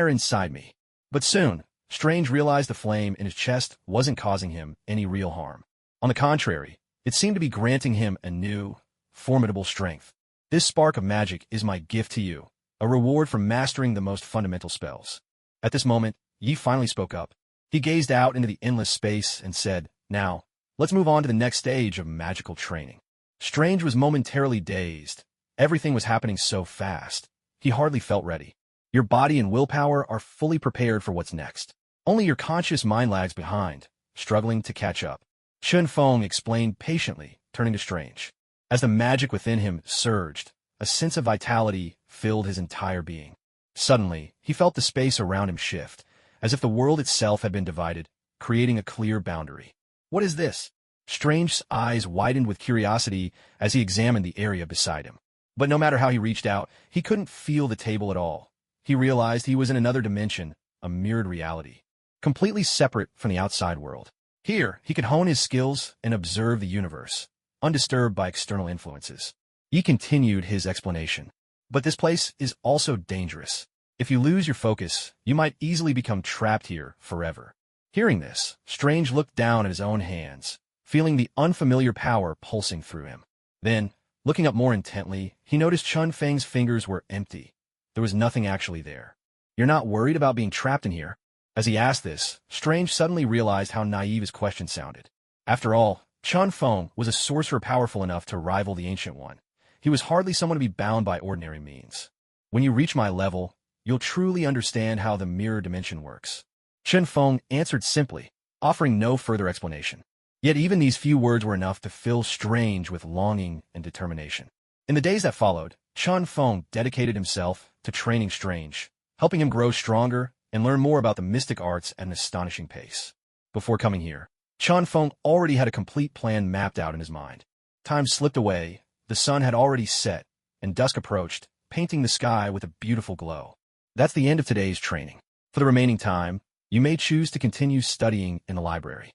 inside me. But soon, Strange realized the flame in his chest wasn't causing him any real harm. On the contrary, it seemed to be granting him a new, formidable strength. This spark of magic is my gift to you, a reward for mastering the most fundamental spells. At this moment, Yi finally spoke up. He gazed out into the endless space and said, Now, let's move on to the next stage of magical training. Strange was momentarily dazed. Everything was happening so fast. He hardly felt ready. Your body and willpower are fully prepared for what's next. Only your conscious mind lags behind, struggling to catch up. Chun Feng explained patiently, turning to Strange. As the magic within him surged, a sense of vitality filled his entire being. Suddenly, he felt the space around him shift, as if the world itself had been divided, creating a clear boundary. What is this? Strange's eyes widened with curiosity as he examined the area beside him. But no matter how he reached out, he couldn't feel the table at all. He realized he was in another dimension, a mirrored reality, completely separate from the outside world. Here, he could hone his skills and observe the universe, undisturbed by external influences. He continued his explanation. But this place is also dangerous. If you lose your focus, you might easily become trapped here forever. Hearing this, Strange looked down at his own hands, feeling the unfamiliar power pulsing through him. Then, looking up more intently, he noticed Chun Feng's fingers were empty. There was nothing actually there. You're not worried about being trapped in here? As he asked this, Strange suddenly realized how naive his question sounded. After all, Chun Feng was a sorcerer powerful enough to rival the Ancient One. He was hardly someone to be bound by ordinary means. When you reach my level, you'll truly understand how the mirror dimension works. Chun Feng answered simply, offering no further explanation. Yet even these few words were enough to fill Strange with longing and determination. In the days that followed, Chun Feng dedicated himself to training Strange, helping him grow stronger and learn more about the mystic arts at an astonishing pace. Before coming here, Chun Feng already had a complete plan mapped out in his mind. Time slipped away, the sun had already set, and dusk approached, painting the sky with a beautiful glow. That's the end of today's training. For the remaining time, you may choose to continue studying in the library.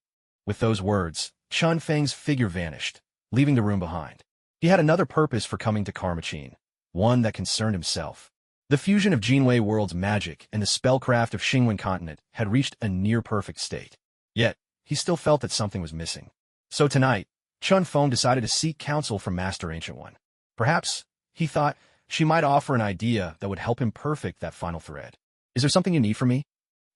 With those words, Chun Feng's figure vanished, leaving the room behind. He had another purpose for coming to Karmachin, one that concerned himself. The fusion of Jinwei world's magic and the spellcraft of Xingwen continent had reached a near-perfect state. Yet, he still felt that something was missing. So tonight, Chun Feng decided to seek counsel from Master Ancient One. Perhaps, he thought, she might offer an idea that would help him perfect that final thread. Is there something you need from me?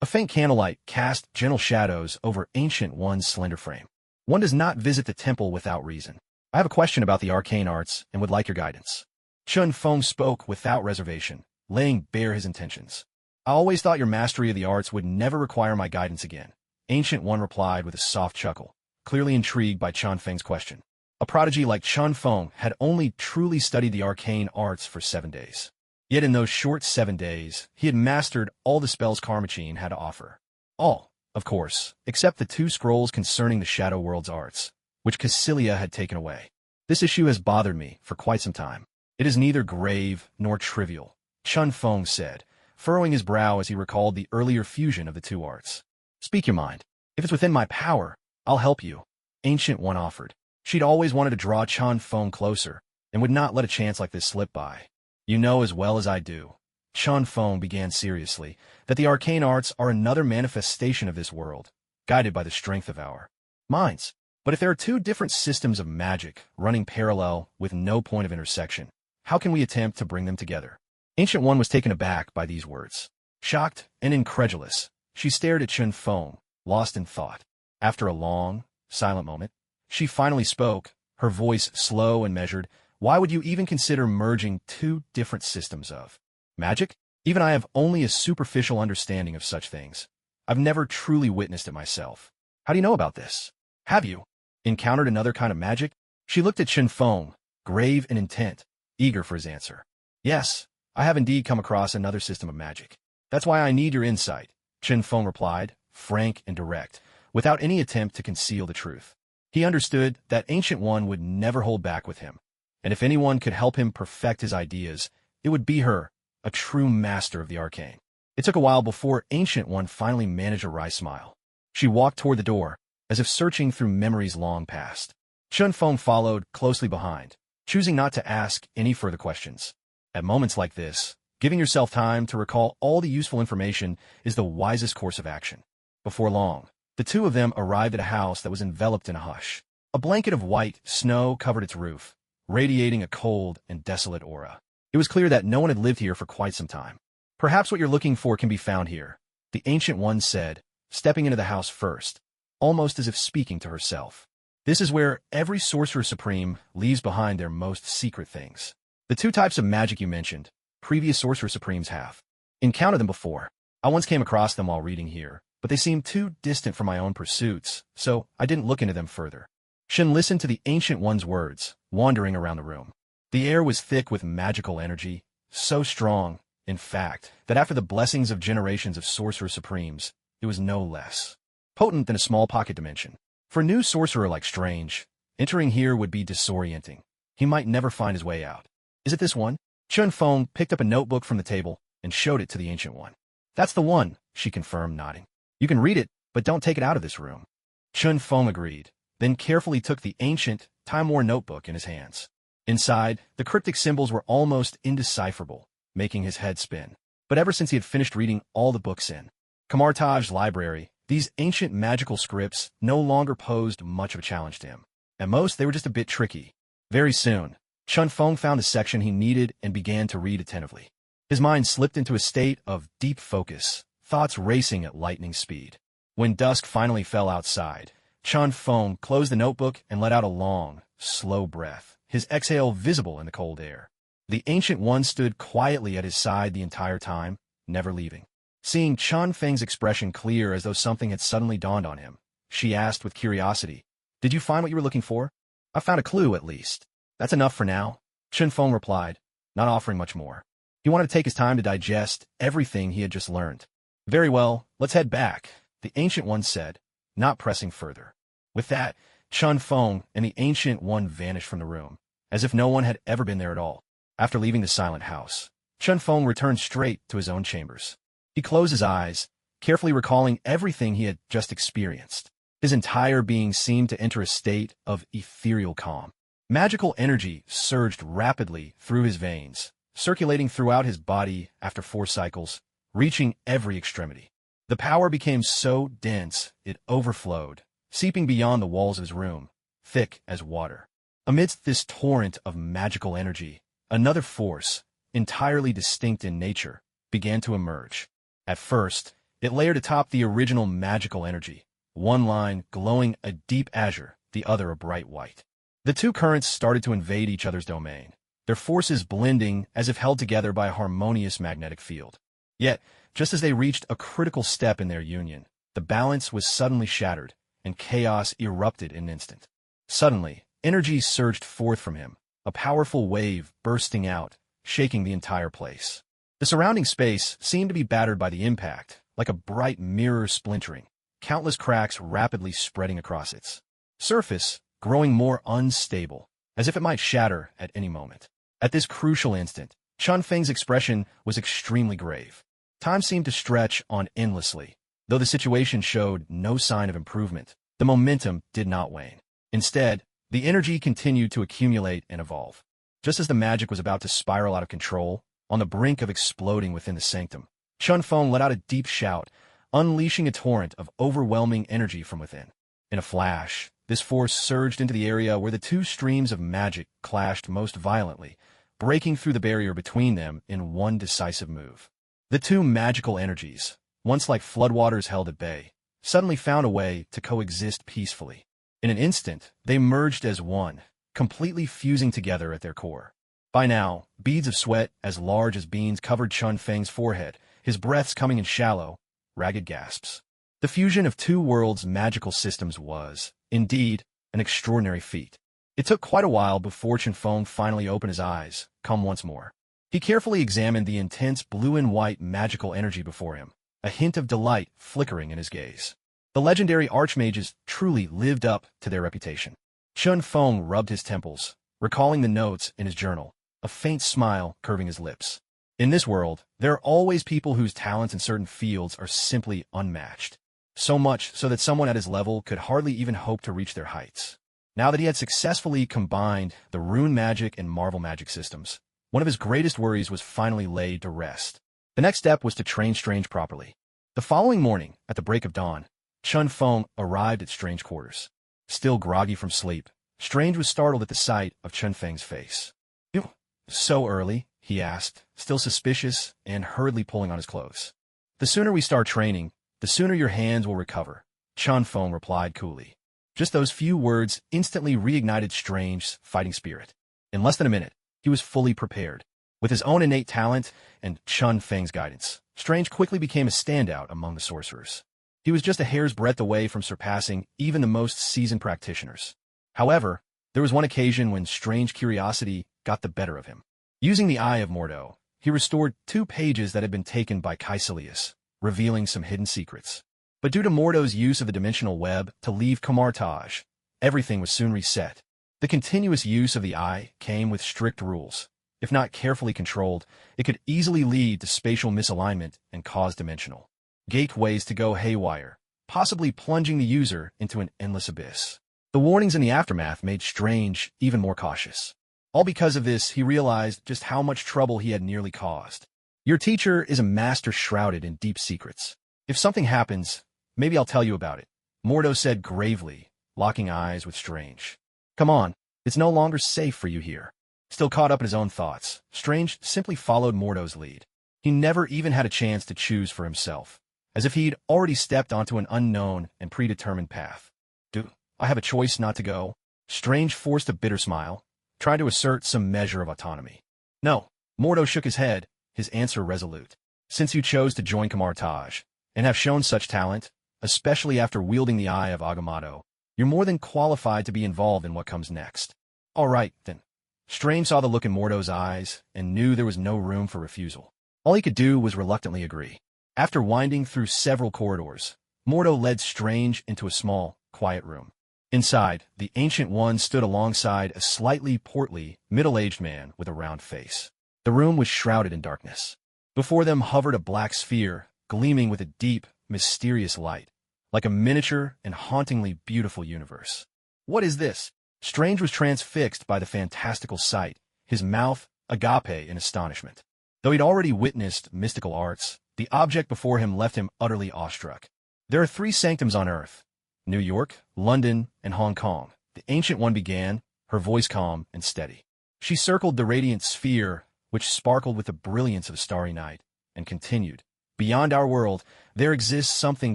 A faint candlelight cast gentle shadows over Ancient One's slender frame. One does not visit the temple without reason. I have a question about the arcane arts and would like your guidance. Chun Feng spoke without reservation, laying bare his intentions. I always thought your mastery of the arts would never require my guidance again. Ancient One replied with a soft chuckle, clearly intrigued by Chun Feng's question. A prodigy like Chun Feng had only truly studied the arcane arts for 7 days. Yet in those short 7 days, he had mastered all the spells Karmachin had to offer. All, of course, except the 2 scrolls concerning the Shadow World's arts, which Cassilia had taken away. This issue has bothered me for quite some time. It is neither grave nor trivial, Chun Feng said, furrowing his brow as he recalled the earlier fusion of the 2 arts. Speak your mind. If it's within my power, I'll help you, Ancient One offered. She'd always wanted to draw Chun Feng closer, and would not let a chance like this slip by. You know as well as I do, Chun Feng began seriously, that the arcane arts are another manifestation of this world, guided by the strength of our minds. But if there are 2 different systems of magic running parallel with no point of intersection, how can we attempt to bring them together? Ancient One was taken aback by these words. Shocked and incredulous, she stared at Chun Feng, lost in thought. After a long, silent moment, she finally spoke, her voice slow and measured. Why would you even consider merging 2 different systems of magic? Even I have only a superficial understanding of such things. I've never truly witnessed it myself. How do you know about this? Have you encountered another kind of magic? She looked at Chun Feng, grave and intent, eager for his answer. Yes, I have indeed come across another system of magic. That's why I need your insight, Chun Feng replied, frank and direct, without any attempt to conceal the truth. He understood that Ancient One would never hold back with him, and if anyone could help him perfect his ideas, it would be her, a true master of the arcane. It took a while before Ancient One finally managed a wry smile. She walked toward the door, as if searching through memories long past. Chun Feng followed closely behind, choosing not to ask any further questions. At moments like this, giving yourself time to recall all the useful information is the wisest course of action. Before long, the 2 of them arrived at a house that was enveloped in a hush. A blanket of white snow covered its roof, radiating a cold and desolate aura. It was clear that no one had lived here for quite some time. Perhaps what you're looking for can be found here, the Ancient One said, stepping into the house first, almost as if speaking to herself. This is where every Sorcerer Supreme leaves behind their most secret things. The 2 types of magic you mentioned, previous Sorcerer Supremes have encountered them before. I once came across them while reading here, but they seemed too distant from my own pursuits, so I didn't look into them further. Shin listened to the Ancient One's words, wandering around the room. The air was thick with magical energy, so strong, in fact, that after the blessings of generations of Sorcerer Supremes, it was no less potent than a small pocket dimension. For a new sorcerer like Strange, entering here would be disorienting. He might never find his way out. Is it this one? Chun Feng picked up a notebook from the table and showed it to the Ancient One. That's the one, she confirmed, nodding. You can read it, but don't take it out of this room. Chun Feng agreed, then carefully took the ancient, time-worn notebook in his hands. Inside, the cryptic symbols were almost indecipherable, making his head spin. But ever since he had finished reading all the books in Kamartaj's library, these ancient magical scripts no longer posed much of a challenge to him. At most, they were just a bit tricky. Very soon, Chun Feng found the section he needed and began to read attentively. His mind slipped into a state of deep focus, thoughts racing at lightning speed. When dusk finally fell outside, Chun Feng closed the notebook and let out a long, slow breath, his exhale visible in the cold air. The Ancient One stood quietly at his side the entire time, never leaving. Seeing Chun Feng's expression clear as though something had suddenly dawned on him, she asked with curiosity, "Did you find what you were looking for?" "I found a clue, at least." "That's enough for now," Chun Feng replied, not offering much more. He wanted to take his time to digest everything he had just learned. "Very well, let's head back," the Ancient One said, not pressing further. With that, Chun Feng and the Ancient One vanished from the room, as if no one had ever been there at all. After leaving the silent house, Chun Feng returned straight to his own chambers. He closed his eyes, carefully recalling everything he had just experienced. His entire being seemed to enter a state of ethereal calm. Magical energy surged rapidly through his veins, circulating throughout his body after 4 cycles, reaching every extremity. The power became so dense it overflowed, seeping beyond the walls of his room, thick as water. Amidst this torrent of magical energy, another force, entirely distinct in nature, began to emerge. At first, It layered atop the original magical energy, one line glowing a deep azure, the other a bright white. The two currents started to invade each other's domain, their forces blending as if held together by a harmonious magnetic field. Yet, just as they reached a critical step in their union, the balance was suddenly shattered, and chaos erupted in an instant. Suddenly, energy surged forth from him, a powerful wave bursting out, shaking the entire place. The surrounding space seemed to be battered by the impact, like a bright mirror splintering, countless cracks rapidly spreading across its surface, growing more unstable, as if it might shatter at any moment. At this crucial instant, Chun Feng's expression was extremely grave. Time seemed to stretch on endlessly. Though the situation showed no sign of improvement, the momentum did not wane. Instead, the energy continued to accumulate and evolve. Just as the magic was about to spiral out of control, on the brink of exploding within the sanctum, Chun Feng let out a deep shout, unleashing a torrent of overwhelming energy from within. In a flash, this force surged into the area where the two streams of magic clashed most violently, breaking through the barrier between them in one decisive move. The two magical energies, once like floodwaters held at bay, suddenly found a way to coexist peacefully. In an instant, they merged as one, completely fusing together at their core. By now, beads of sweat as large as beans covered Chun Feng's forehead, his breaths coming in shallow, ragged gasps. The fusion of two worlds' magical systems was, indeed, an extraordinary feat. It took quite a while before Chun Feng finally opened his eyes, calm once more. He carefully examined the intense blue and white magical energy before him, a hint of delight flickering in his gaze. The legendary archmages truly lived up to their reputation. Chun Feng rubbed his temples, recalling the notes in his journal, a faint smile curving his lips. In this world, there are always people whose talents in certain fields are simply unmatched. So much so that someone at his level could hardly even hope to reach their heights. Now that he had successfully combined the rune magic and marvel magic systems, one of his greatest worries was finally laid to rest. The next step was to train Strange properly. The following morning, at the break of dawn, Chun Feng arrived at Strange's quarters. Still groggy from sleep, Strange was startled at the sight of Chun Feng's face. "You, so early?" he asked, still suspicious and hurriedly pulling on his clothes. "The sooner we start training, the sooner your hands will recover," Chun Feng replied coolly. Just those few words instantly reignited Strange's fighting spirit. In less than a minute, he was fully prepared. With his own innate talent and Chun Feng's guidance, Strange quickly became a standout among the sorcerers. He was just a hair's breadth away from surpassing even the most seasoned practitioners. However, there was one occasion when Strange curiosity got the better of him. Using the Eye of Mordo, he restored 2 pages that had been taken by Caecilius, revealing some hidden secrets. But due to Mordo's use of the dimensional web to leave Camartage, everything was soon reset. The continuous use of the eye came with strict rules. If not carefully controlled, it could easily lead to spatial misalignment and cause dimensional gateways to go haywire, possibly plunging the user into an endless abyss. The warnings in the aftermath made Strange even more cautious. All because of this, he realized just how much trouble he had nearly caused. "Your teacher is a master shrouded in deep secrets. If something happens, maybe I'll tell you about it," Mordo said gravely, locking eyes with Strange. "Come on, it's no longer safe for you here." Still caught up in his own thoughts, Strange simply followed Mordo's lead. He never even had a chance to choose for himself, as if he'd already stepped onto an unknown and predetermined path. "Do I have a choice not to go?" Strange forced a bitter smile, trying to assert some measure of autonomy. "No," Mordo shook his head, his answer resolute. "Since you chose to join Camartage, and have shown such talent, especially after wielding the Eye of Agamotto, you're more than qualified to be involved in what comes next." "All right, then." Strange saw the look in Mordo's eyes and knew there was no room for refusal. All he could do was reluctantly agree. After winding through several corridors, Mordo led Strange into a small, quiet room. Inside, the Ancient One stood alongside a slightly portly, middle-aged man with a round face. The room was shrouded in darkness. Before them hovered a black sphere, gleaming with a deep, mysterious light, like a miniature and hauntingly beautiful universe. "What is this?" Strange was transfixed by the fantastical sight, his mouth agape in astonishment. Though he'd already witnessed mystical arts, the object before him left him utterly awestruck. "There are 3 sanctums on Earth: New York, London, and Hong Kong," the Ancient One began, her voice calm and steady. She circled the radiant sphere, which sparkled with the brilliance of a starry night, and continued, Beyond our world, there exists something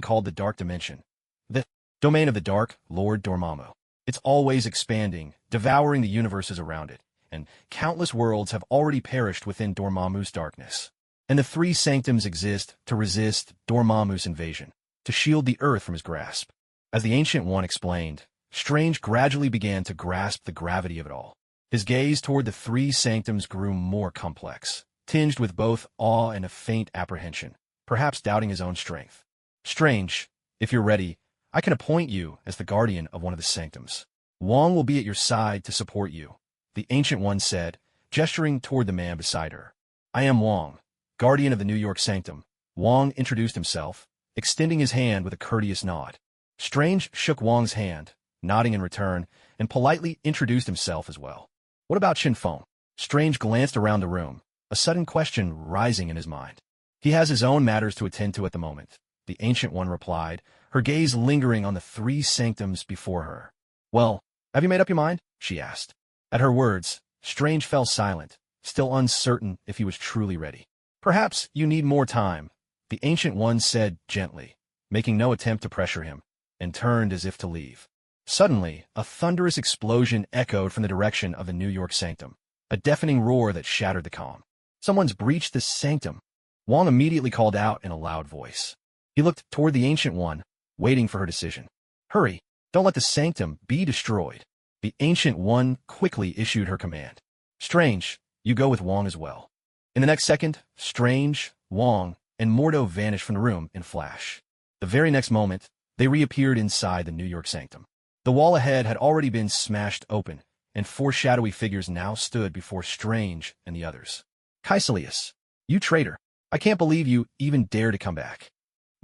called the Dark Dimension. The domain of the Dark Lord Dormammu. It's always expanding, devouring the universes around it, and countless worlds have already perished within Dormammu's darkness. And the three sanctums exist to resist Dormammu's invasion, to shield the earth from his grasp. As the Ancient One explained, Strange gradually began to grasp the gravity of it all. His gaze toward the three sanctums grew more complex, tinged with both awe and a faint apprehension, perhaps doubting his own strength. Strange, if you're ready, I can appoint you as the guardian of one of the sanctums. Wong will be at your side to support you, the Ancient One said, gesturing toward the man beside her. I am Wong, guardian of the New York Sanctum. Wong introduced himself, extending his hand with a courteous nod. Strange shook Wong's hand, nodding in return, and politely introduced himself as well. What about Shin Feng? Strange glanced around the room, a sudden question rising in his mind. He has his own matters to attend to at the moment, the Ancient One replied, her gaze lingering on the three sanctums before her. Well, have you made up your mind? She asked. At her words, Strange fell silent, still uncertain if he was truly ready. Perhaps you need more time, the Ancient One said gently, making no attempt to pressure him, and turned as if to leave. Suddenly, a thunderous explosion echoed from the direction of the New York Sanctum, a deafening roar that shattered the calm. Someone's breached the sanctum, Wong immediately called out in a loud voice. He looked toward the Ancient One, waiting for her decision. Hurry, don't let the sanctum be destroyed. The Ancient One quickly issued her command. Strange, you go with Wong as well. In the next second, Strange, Wong, and Mordo vanished from the room in a flash. The very next moment, they reappeared inside the New York Sanctum. The wall ahead had already been smashed open, and four shadowy figures now stood before Strange and the others. Kaecilius, you traitor! I can't believe you even dared to come back.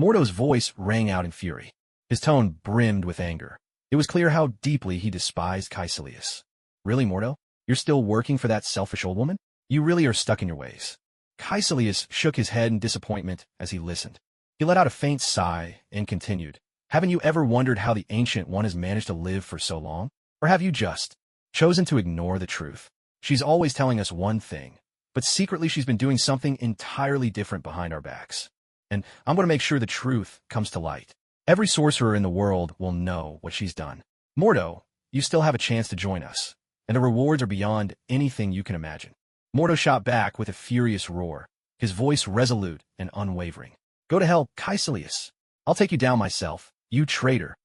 Mordo's voice rang out in fury. His tone brimmed with anger. It was clear how deeply he despised Kaecilius. Really, Mordo? You're still working for that selfish old woman? You really are stuck in your ways. Kaecilius shook his head in disappointment as he listened. He let out a faint sigh and continued. Haven't you ever wondered how the Ancient One has managed to live for so long? Or have you just chosen to ignore the truth? She's always telling us one thing, but secretly she's been doing something entirely different behind our backs. And I'm going to make sure the truth comes to light. Every sorcerer in the world will know what she's done. Mordo, you still have a chance to join us, and the rewards are beyond anything you can imagine. Mordo shot back with a furious roar, his voice resolute and unwavering. Go to hell, Kaecilius. I'll take you down myself, you traitor.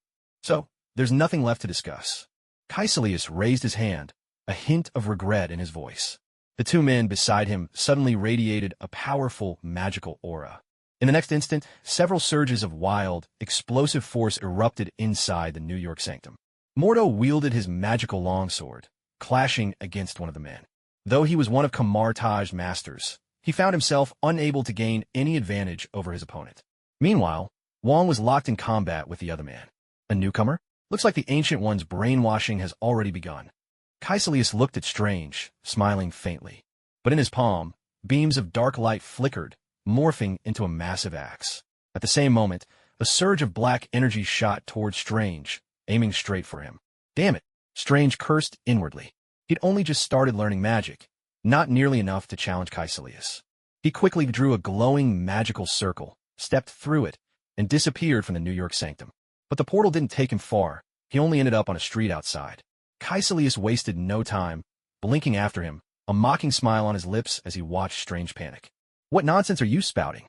So, there's nothing left to discuss. Kaecilius raised his hand, a hint of regret in his voice. The two men beside him suddenly radiated a powerful, magical aura. In the next instant, several surges of wild, explosive force erupted inside the New York Sanctum. Mordo wielded his magical longsword, clashing against one of the men. Though he was one of Kamartaj's masters, he found himself unable to gain any advantage over his opponent. Meanwhile, Wong was locked in combat with the other man. A newcomer? Looks like the Ancient One's brainwashing has already begun. Kaecilius looked at Strange, smiling faintly. But in his palm, beams of dark light flickered, morphing into a massive axe. At the same moment, a surge of black energy shot toward Strange, aiming straight for him. Damn it! Strange cursed inwardly. He'd only just started learning magic, not nearly enough to challenge Kaecilius. He quickly drew a glowing magical circle, stepped through it, and disappeared from the New York Sanctum. But the portal didn't take him far. He only ended up on a street outside. Kaecilius wasted no time, blinking after him, a mocking smile on his lips as he watched Strange panic. What nonsense are you spouting?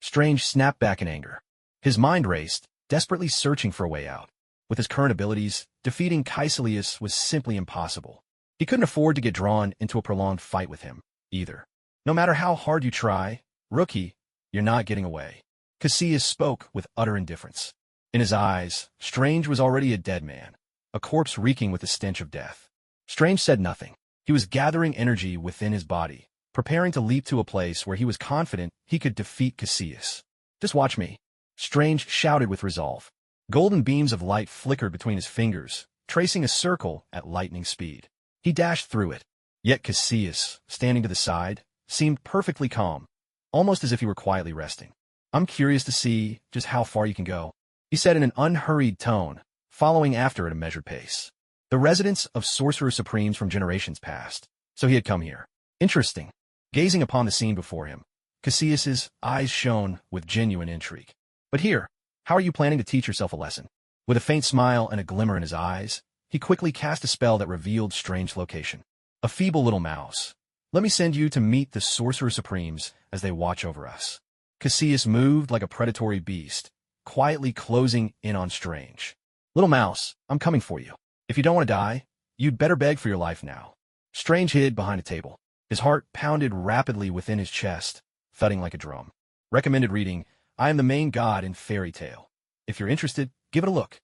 Strange snapped back in anger. His mind raced, desperately searching for a way out. With his current abilities, defeating Kaecilius was simply impossible. He couldn't afford to get drawn into a prolonged fight with him, either. No matter how hard you try, rookie, you're not getting away. Casillas spoke with utter indifference. In his eyes, Strange was already a dead man, a corpse reeking with the stench of death. Strange said nothing. He was gathering energy within his body, preparing to leap to a place where he was confident he could defeat Casillas. Just watch me. Strange shouted with resolve. Golden beams of light flickered between his fingers, tracing a circle at lightning speed. He dashed through it. Yet Casillas, standing to the side, seemed perfectly calm, almost as if he were quietly resting. I'm curious to see just how far you can go, he said in an unhurried tone, following after at a measured pace. The residents of Sorcerer Supremes from generations past, so he had come here. Interesting. Gazing upon the scene before him, Cassius's eyes shone with genuine intrigue. But here, how are you planning to teach yourself a lesson? With a faint smile and a glimmer in his eyes, he quickly cast a spell that revealed Strange's location. A feeble little mouse. Let me send you to meet the Sorcerer Supremes as they watch over us. Cassius moved like a predatory beast, quietly closing in on Strange. Little mouse, I'm coming for you. If you don't want to die, you'd better beg for your life now. Strange hid behind a table. His heart pounded rapidly within his chest, thudding like a drum. Recommended reading, I Am the Main God in Fairy Tale. If you're interested, give it a look.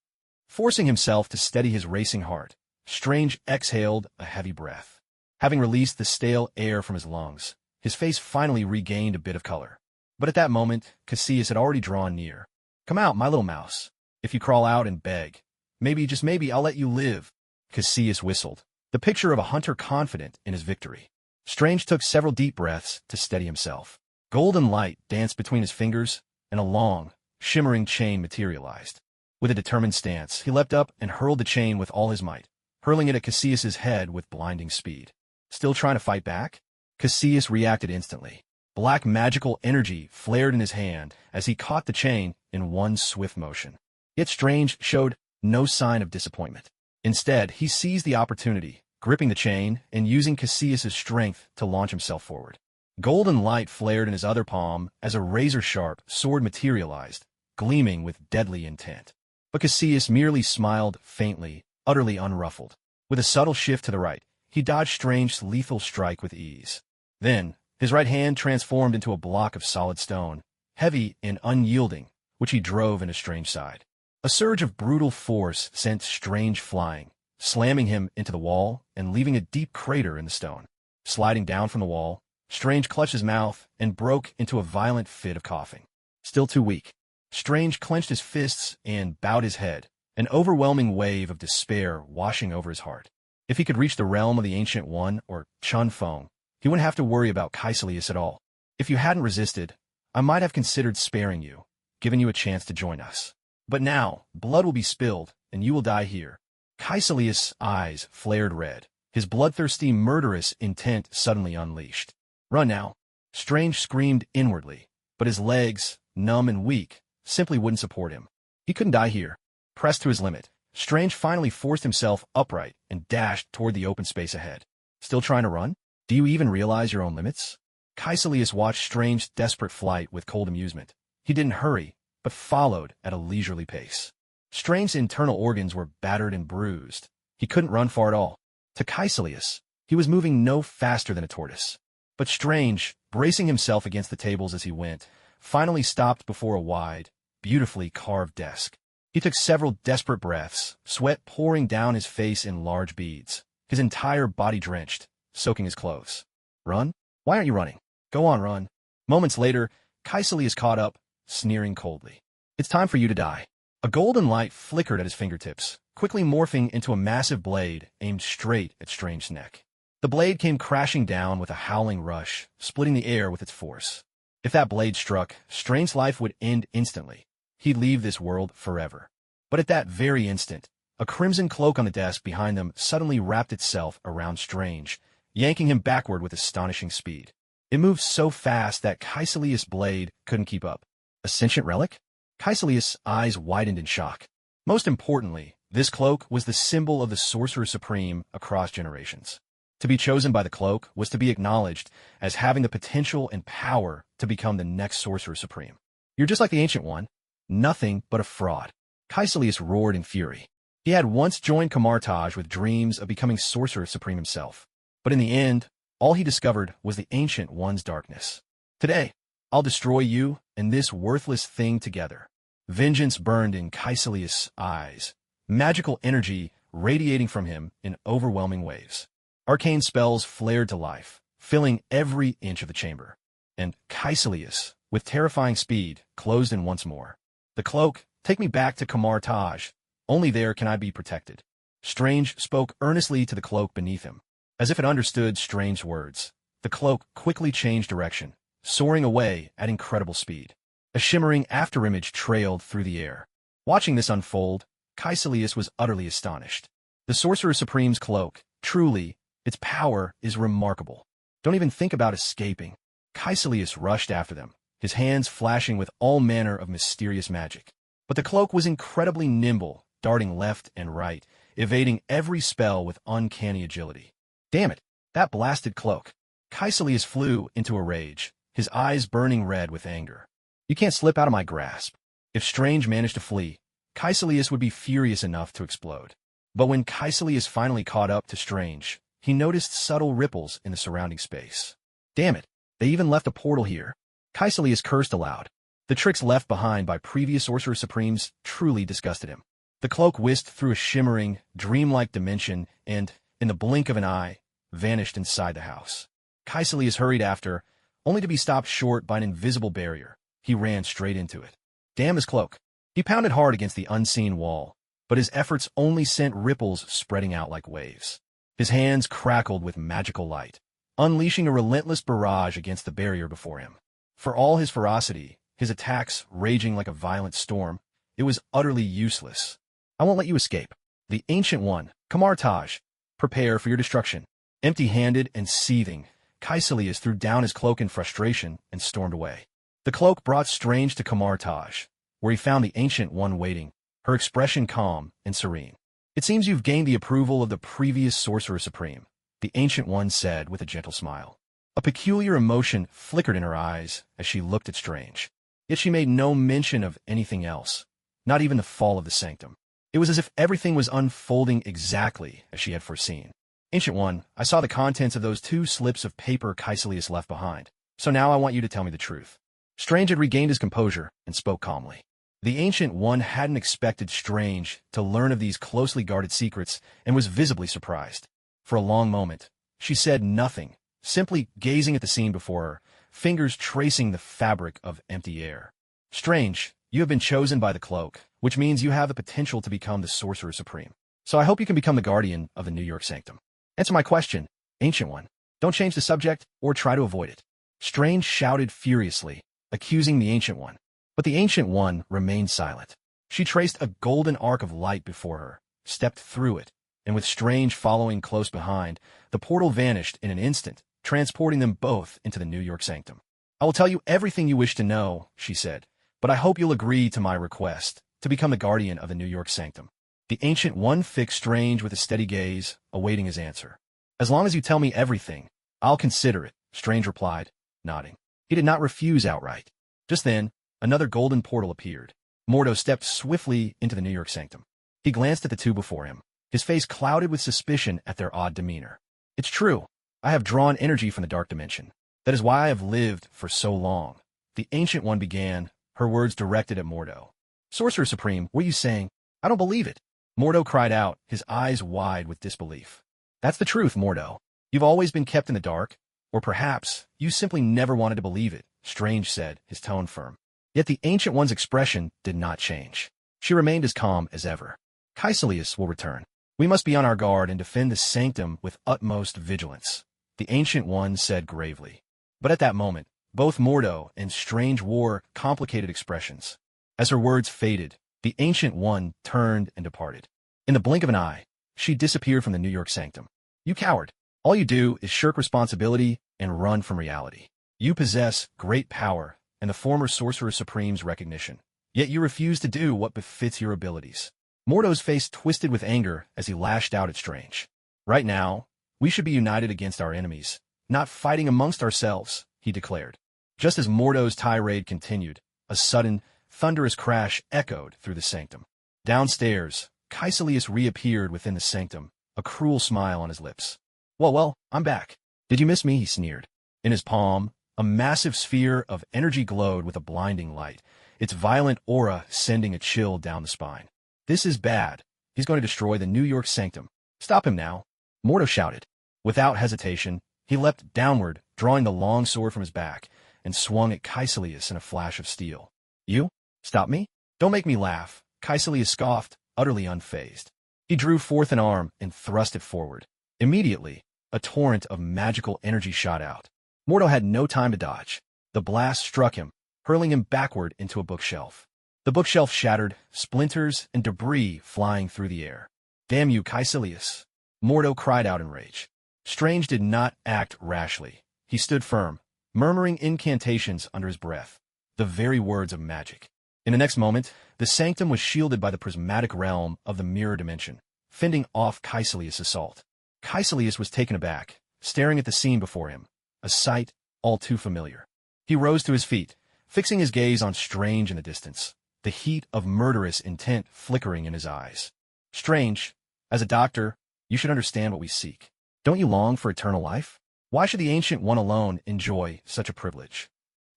Forcing himself to steady his racing heart, Strange exhaled a heavy breath. Having released the stale air from his lungs, his face finally regained a bit of color. But at that moment, Cassius had already drawn near. Come out, my little mouse. If you crawl out and beg, maybe, just maybe, I'll let you live. Cassius whistled, the picture of a hunter confident in his victory. Strange took several deep breaths to steady himself. Golden light danced between his fingers, and a long, shimmering chain materialized. With a determined stance, he leapt up and hurled the chain with all his might, hurling it at Cassius's head with blinding speed. Still trying to fight back? Cassius reacted instantly. Black magical energy flared in his hand as he caught the chain in one swift motion. Yet Strange showed no sign of disappointment. Instead, he seized the opportunity, gripping the chain and using Cassius's strength to launch himself forward. Golden light flared in his other palm as a razor-sharp sword materialized, gleaming with deadly intent. But Cassius merely smiled faintly, utterly unruffled. With a subtle shift to the right, he dodged Strange's lethal strike with ease. Then, his right hand transformed into a block of solid stone, heavy and unyielding, which he drove into Strange's side. A surge of brutal force sent Strange flying, slamming him into the wall and leaving a deep crater in the stone. Sliding down from the wall, Strange clutched his mouth and broke into a violent fit of coughing. Still too weak, Strange clenched his fists and bowed his head, an overwhelming wave of despair washing over his heart. If he could reach the realm of the Ancient One, or Chun Feng, he wouldn't have to worry about Caecilius at all. If you hadn't resisted, I might have considered sparing you, giving you a chance to join us. But now, blood will be spilled, and you will die here. Caecilius' eyes flared red, his bloodthirsty, murderous intent suddenly unleashed. Run now. Strange screamed inwardly, but his legs, numb and weak, simply wouldn't support him. He couldn't die here. Pressed to his limit, Strange finally forced himself upright and dashed toward the open space ahead. Still trying to run? Do you even realize your own limits? Caecilius watched Strange's desperate flight with cold amusement. He didn't hurry, but followed at a leisurely pace. Strange's internal organs were battered and bruised. He couldn't run far at all. To Caecilius, he was moving no faster than a tortoise. But Strange, bracing himself against the tables as he went, finally stopped before a wide, beautifully carved desk. He took several desperate breaths, sweat pouring down his face in large beads, his entire body drenched, soaking his clothes. Run? Why aren't you running? Go on, run. Moments later, Caecilius caught up, sneering coldly. It's time for you to die. A golden light flickered at his fingertips, quickly morphing into a massive blade aimed straight at Strange's neck. The blade came crashing down with a howling rush, splitting the air with its force. If that blade struck, Strange's life would end instantly. He'd leave this world forever. But at that very instant, a crimson cloak on the desk behind them suddenly wrapped itself around Strange, yanking him backward with astonishing speed. It moved so fast that Caecilius' blade couldn't keep up. A sentient relic? Caecilius' eyes widened in shock. Most importantly, this cloak was the symbol of the Sorcerer Supreme across generations. To be chosen by the cloak was to be acknowledged as having the potential and power to become the next Sorcerer Supreme. You're just like the Ancient One. Nothing but a fraud. Caecilius roared in fury. He had once joined Camartage with dreams of becoming Sorcerer Supreme himself. But in the end, all he discovered was the Ancient One's darkness. Today, I'll destroy you and this worthless thing together. Vengeance burned in Caecilius' eyes, magical energy radiating from him in overwhelming waves. Arcane spells flared to life, filling every inch of the chamber. And Caecilius, with terrifying speed, closed in once more. The cloak, take me back to Camartage. Only there can I be protected. Strange spoke earnestly to the cloak beneath him. As if it understood Strange's words, the cloak quickly changed direction, soaring away at incredible speed. A shimmering afterimage trailed through the air. Watching this unfold, Caecilius was utterly astonished. The Sorcerer Supreme's cloak, truly, its power is remarkable. Don't even think about escaping. Caecilius rushed after them, his hands flashing with all manner of mysterious magic. But the cloak was incredibly nimble, darting left and right, evading every spell with uncanny agility. Damn it, that blasted cloak. Caecilius flew into a rage, his eyes burning red with anger. You can't slip out of my grasp. If Strange managed to flee, Caecilius would be furious enough to explode. But when Caecilius finally caught up to Strange, he noticed subtle ripples in the surrounding space. Damn it, they even left a portal here. Caecilius cursed aloud. The tricks left behind by previous Sorcerer Supremes truly disgusted him. The cloak whisked through a shimmering, dreamlike dimension and, in the blink of an eye, vanished inside the house. Caecilius hurried after, only to be stopped short by an invisible barrier. He ran straight into it. Damn his cloak. He pounded hard against the unseen wall, but his efforts only sent ripples spreading out like waves. His hands crackled with magical light, unleashing a relentless barrage against the barrier before him. For all his ferocity, his attacks raging like a violent storm, it was utterly useless. I won't let you escape. The Ancient One, Kamartaj, prepare for your destruction. Empty-handed and seething, Caecilius threw down his cloak in frustration and stormed away. The cloak brought Strange to Kamartaj, where he found the Ancient One waiting, her expression calm and serene. It seems you've gained the approval of the previous Sorcerer Supreme, the Ancient One said with a gentle smile. A peculiar emotion flickered in her eyes as she looked at Strange. Yet she made no mention of anything else, not even the fall of the sanctum. It was as if everything was unfolding exactly as she had foreseen. Ancient One, I saw the contents of those 2 slips of paper Caecilius left behind, so now I want you to tell me the truth. Strange had regained his composure and spoke calmly. The Ancient One hadn't expected Strange to learn of these closely guarded secrets and was visibly surprised. For a long moment, she said nothing, simply gazing at the scene before her, fingers tracing the fabric of empty air. Strange, you have been chosen by the cloak, which means you have the potential to become the Sorcerer Supreme. So I hope you can become the guardian of the New York Sanctum. Answer my question, Ancient One. Don't change the subject or try to avoid it. Strange shouted furiously, accusing the Ancient One. But the Ancient One remained silent. She traced a golden arc of light before her, stepped through it, and with Strange following close behind, the portal vanished in an instant, transporting them both into the New York Sanctum. I will tell you everything you wish to know, she said, but I hope you'll agree to my request to become the guardian of the New York Sanctum. The Ancient One fixed Strange with a steady gaze, awaiting his answer. As long as you tell me everything, I'll consider it, Strange replied, nodding. He did not refuse outright. Just then, another golden portal appeared. Mordo stepped swiftly into the New York Sanctum. He glanced at the 2 before him, his face clouded with suspicion at their odd demeanor. It's true. I have drawn energy from the dark dimension. That is why I have lived for so long. The Ancient One began, her words directed at Mordo. Sorcerer Supreme, what are you saying? I don't believe it. Mordo cried out, his eyes wide with disbelief. That's the truth, Mordo. You've always been kept in the dark, or perhaps you simply never wanted to believe it, Strange said, his tone firm. Yet the Ancient One's expression did not change. She remained as calm as ever. Caecilius will return. We must be on our guard and defend the sanctum with utmost vigilance, the Ancient One said gravely. But at that moment, both Mordo and Strange wore complicated expressions. As her words faded, the Ancient One turned and departed. In the blink of an eye, she disappeared from the New York Sanctum. You coward. All you do is shirk responsibility and run from reality. You possess great power and the former Sorcerer Supreme's recognition, yet you refuse to do what befits your abilities. Mordo's face twisted with anger as he lashed out at Strange. Right now, we should be united against our enemies, not fighting amongst ourselves, he declared. Just as Mordo's tirade continued, a sudden, thunderous crash echoed through the sanctum. Downstairs, Caecilius reappeared within the sanctum, a cruel smile on his lips. Well, I'm back. Did you miss me? He sneered. In his palm, a massive sphere of energy glowed with a blinding light, its violent aura sending a chill down the spine. This is bad. He's going to destroy the New York Sanctum. Stop him now, Mordo shouted. Without hesitation, he leapt downward, drawing the long sword from his back, and swung at Caecilius in a flash of steel. You? Stop me? Don't make me laugh, Caecilius scoffed, utterly unfazed. He drew forth an arm and thrust it forward. Immediately, a torrent of magical energy shot out. Mordo had no time to dodge. The blast struck him, hurling him backward into a bookshelf. The bookshelf shattered, splinters and debris flying through the air. Damn you, Caecilius! Mordo cried out in rage. Strange did not act rashly. He stood firm, murmuring incantations under his breath, the very words of magic. In the next moment, the sanctum was shielded by the prismatic realm of the mirror dimension, fending off Caecilius' assault. Caecilius was taken aback, staring at the scene before him, a sight all too familiar. He rose to his feet, fixing his gaze on Strange in the distance, the heat of murderous intent flickering in his eyes. Strange, as a doctor, you should understand what we seek. Don't you long for eternal life? Why should the Ancient One alone enjoy such a privilege?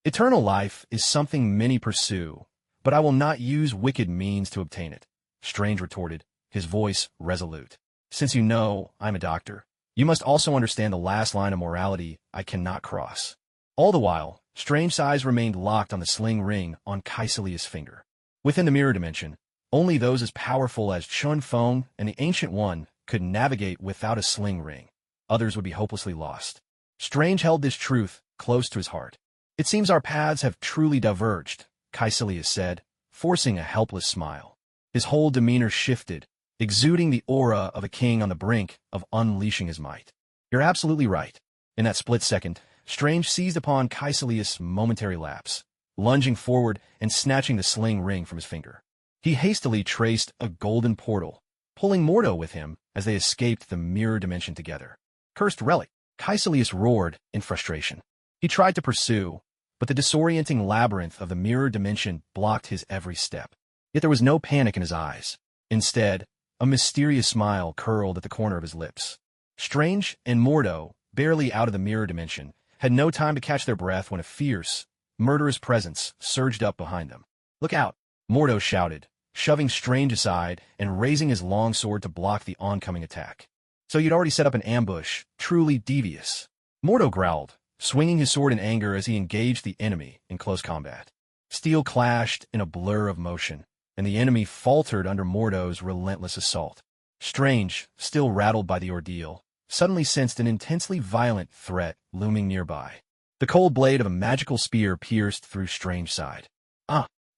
Eternal life is something many pursue, but I will not use wicked means to obtain it, Strange retorted, his voice resolute. Since you know I'm a doctor, you must also understand the last line of morality I cannot cross. All the while, Strange's eyes remained locked on the sling ring on Caecilius' finger. Within the mirror dimension, only those as powerful as Chun Feng and the Ancient One could navigate without a sling ring. Others would be hopelessly lost. Strange held this truth close to his heart. It seems our paths have truly diverged, Caecilius said, forcing a helpless smile. His whole demeanor shifted, exuding the aura of a king on the brink of unleashing his might. You're absolutely right. In that split second, Strange seized upon Caecilius' momentary lapse, lunging forward and snatching the sling ring from his finger. He hastily traced a golden portal, pulling Mordo with him as they escaped the mirror dimension together. Cursed relic! Caecilius roared in frustration. He tried to pursue, but the disorienting labyrinth of the mirror dimension blocked his every step. Yet there was no panic in his eyes. Instead, a mysterious smile curled at the corner of his lips. Strange and Mordo, barely out of the mirror dimension, had no time to catch their breath when a fierce, murderous presence surged up behind them. Look out! Mordo shouted, shoving Strange aside and raising his long sword to block the oncoming attack. So you'd already set up an ambush, truly devious. Mordo growled, swinging his sword in anger as he engaged the enemy in close combat. Steel clashed in a blur of motion, and the enemy faltered under Mordo's relentless assault. Strange, still rattled by the ordeal, suddenly sensed an intensely violent threat looming nearby. The cold blade of a magical spear pierced through Strange's side.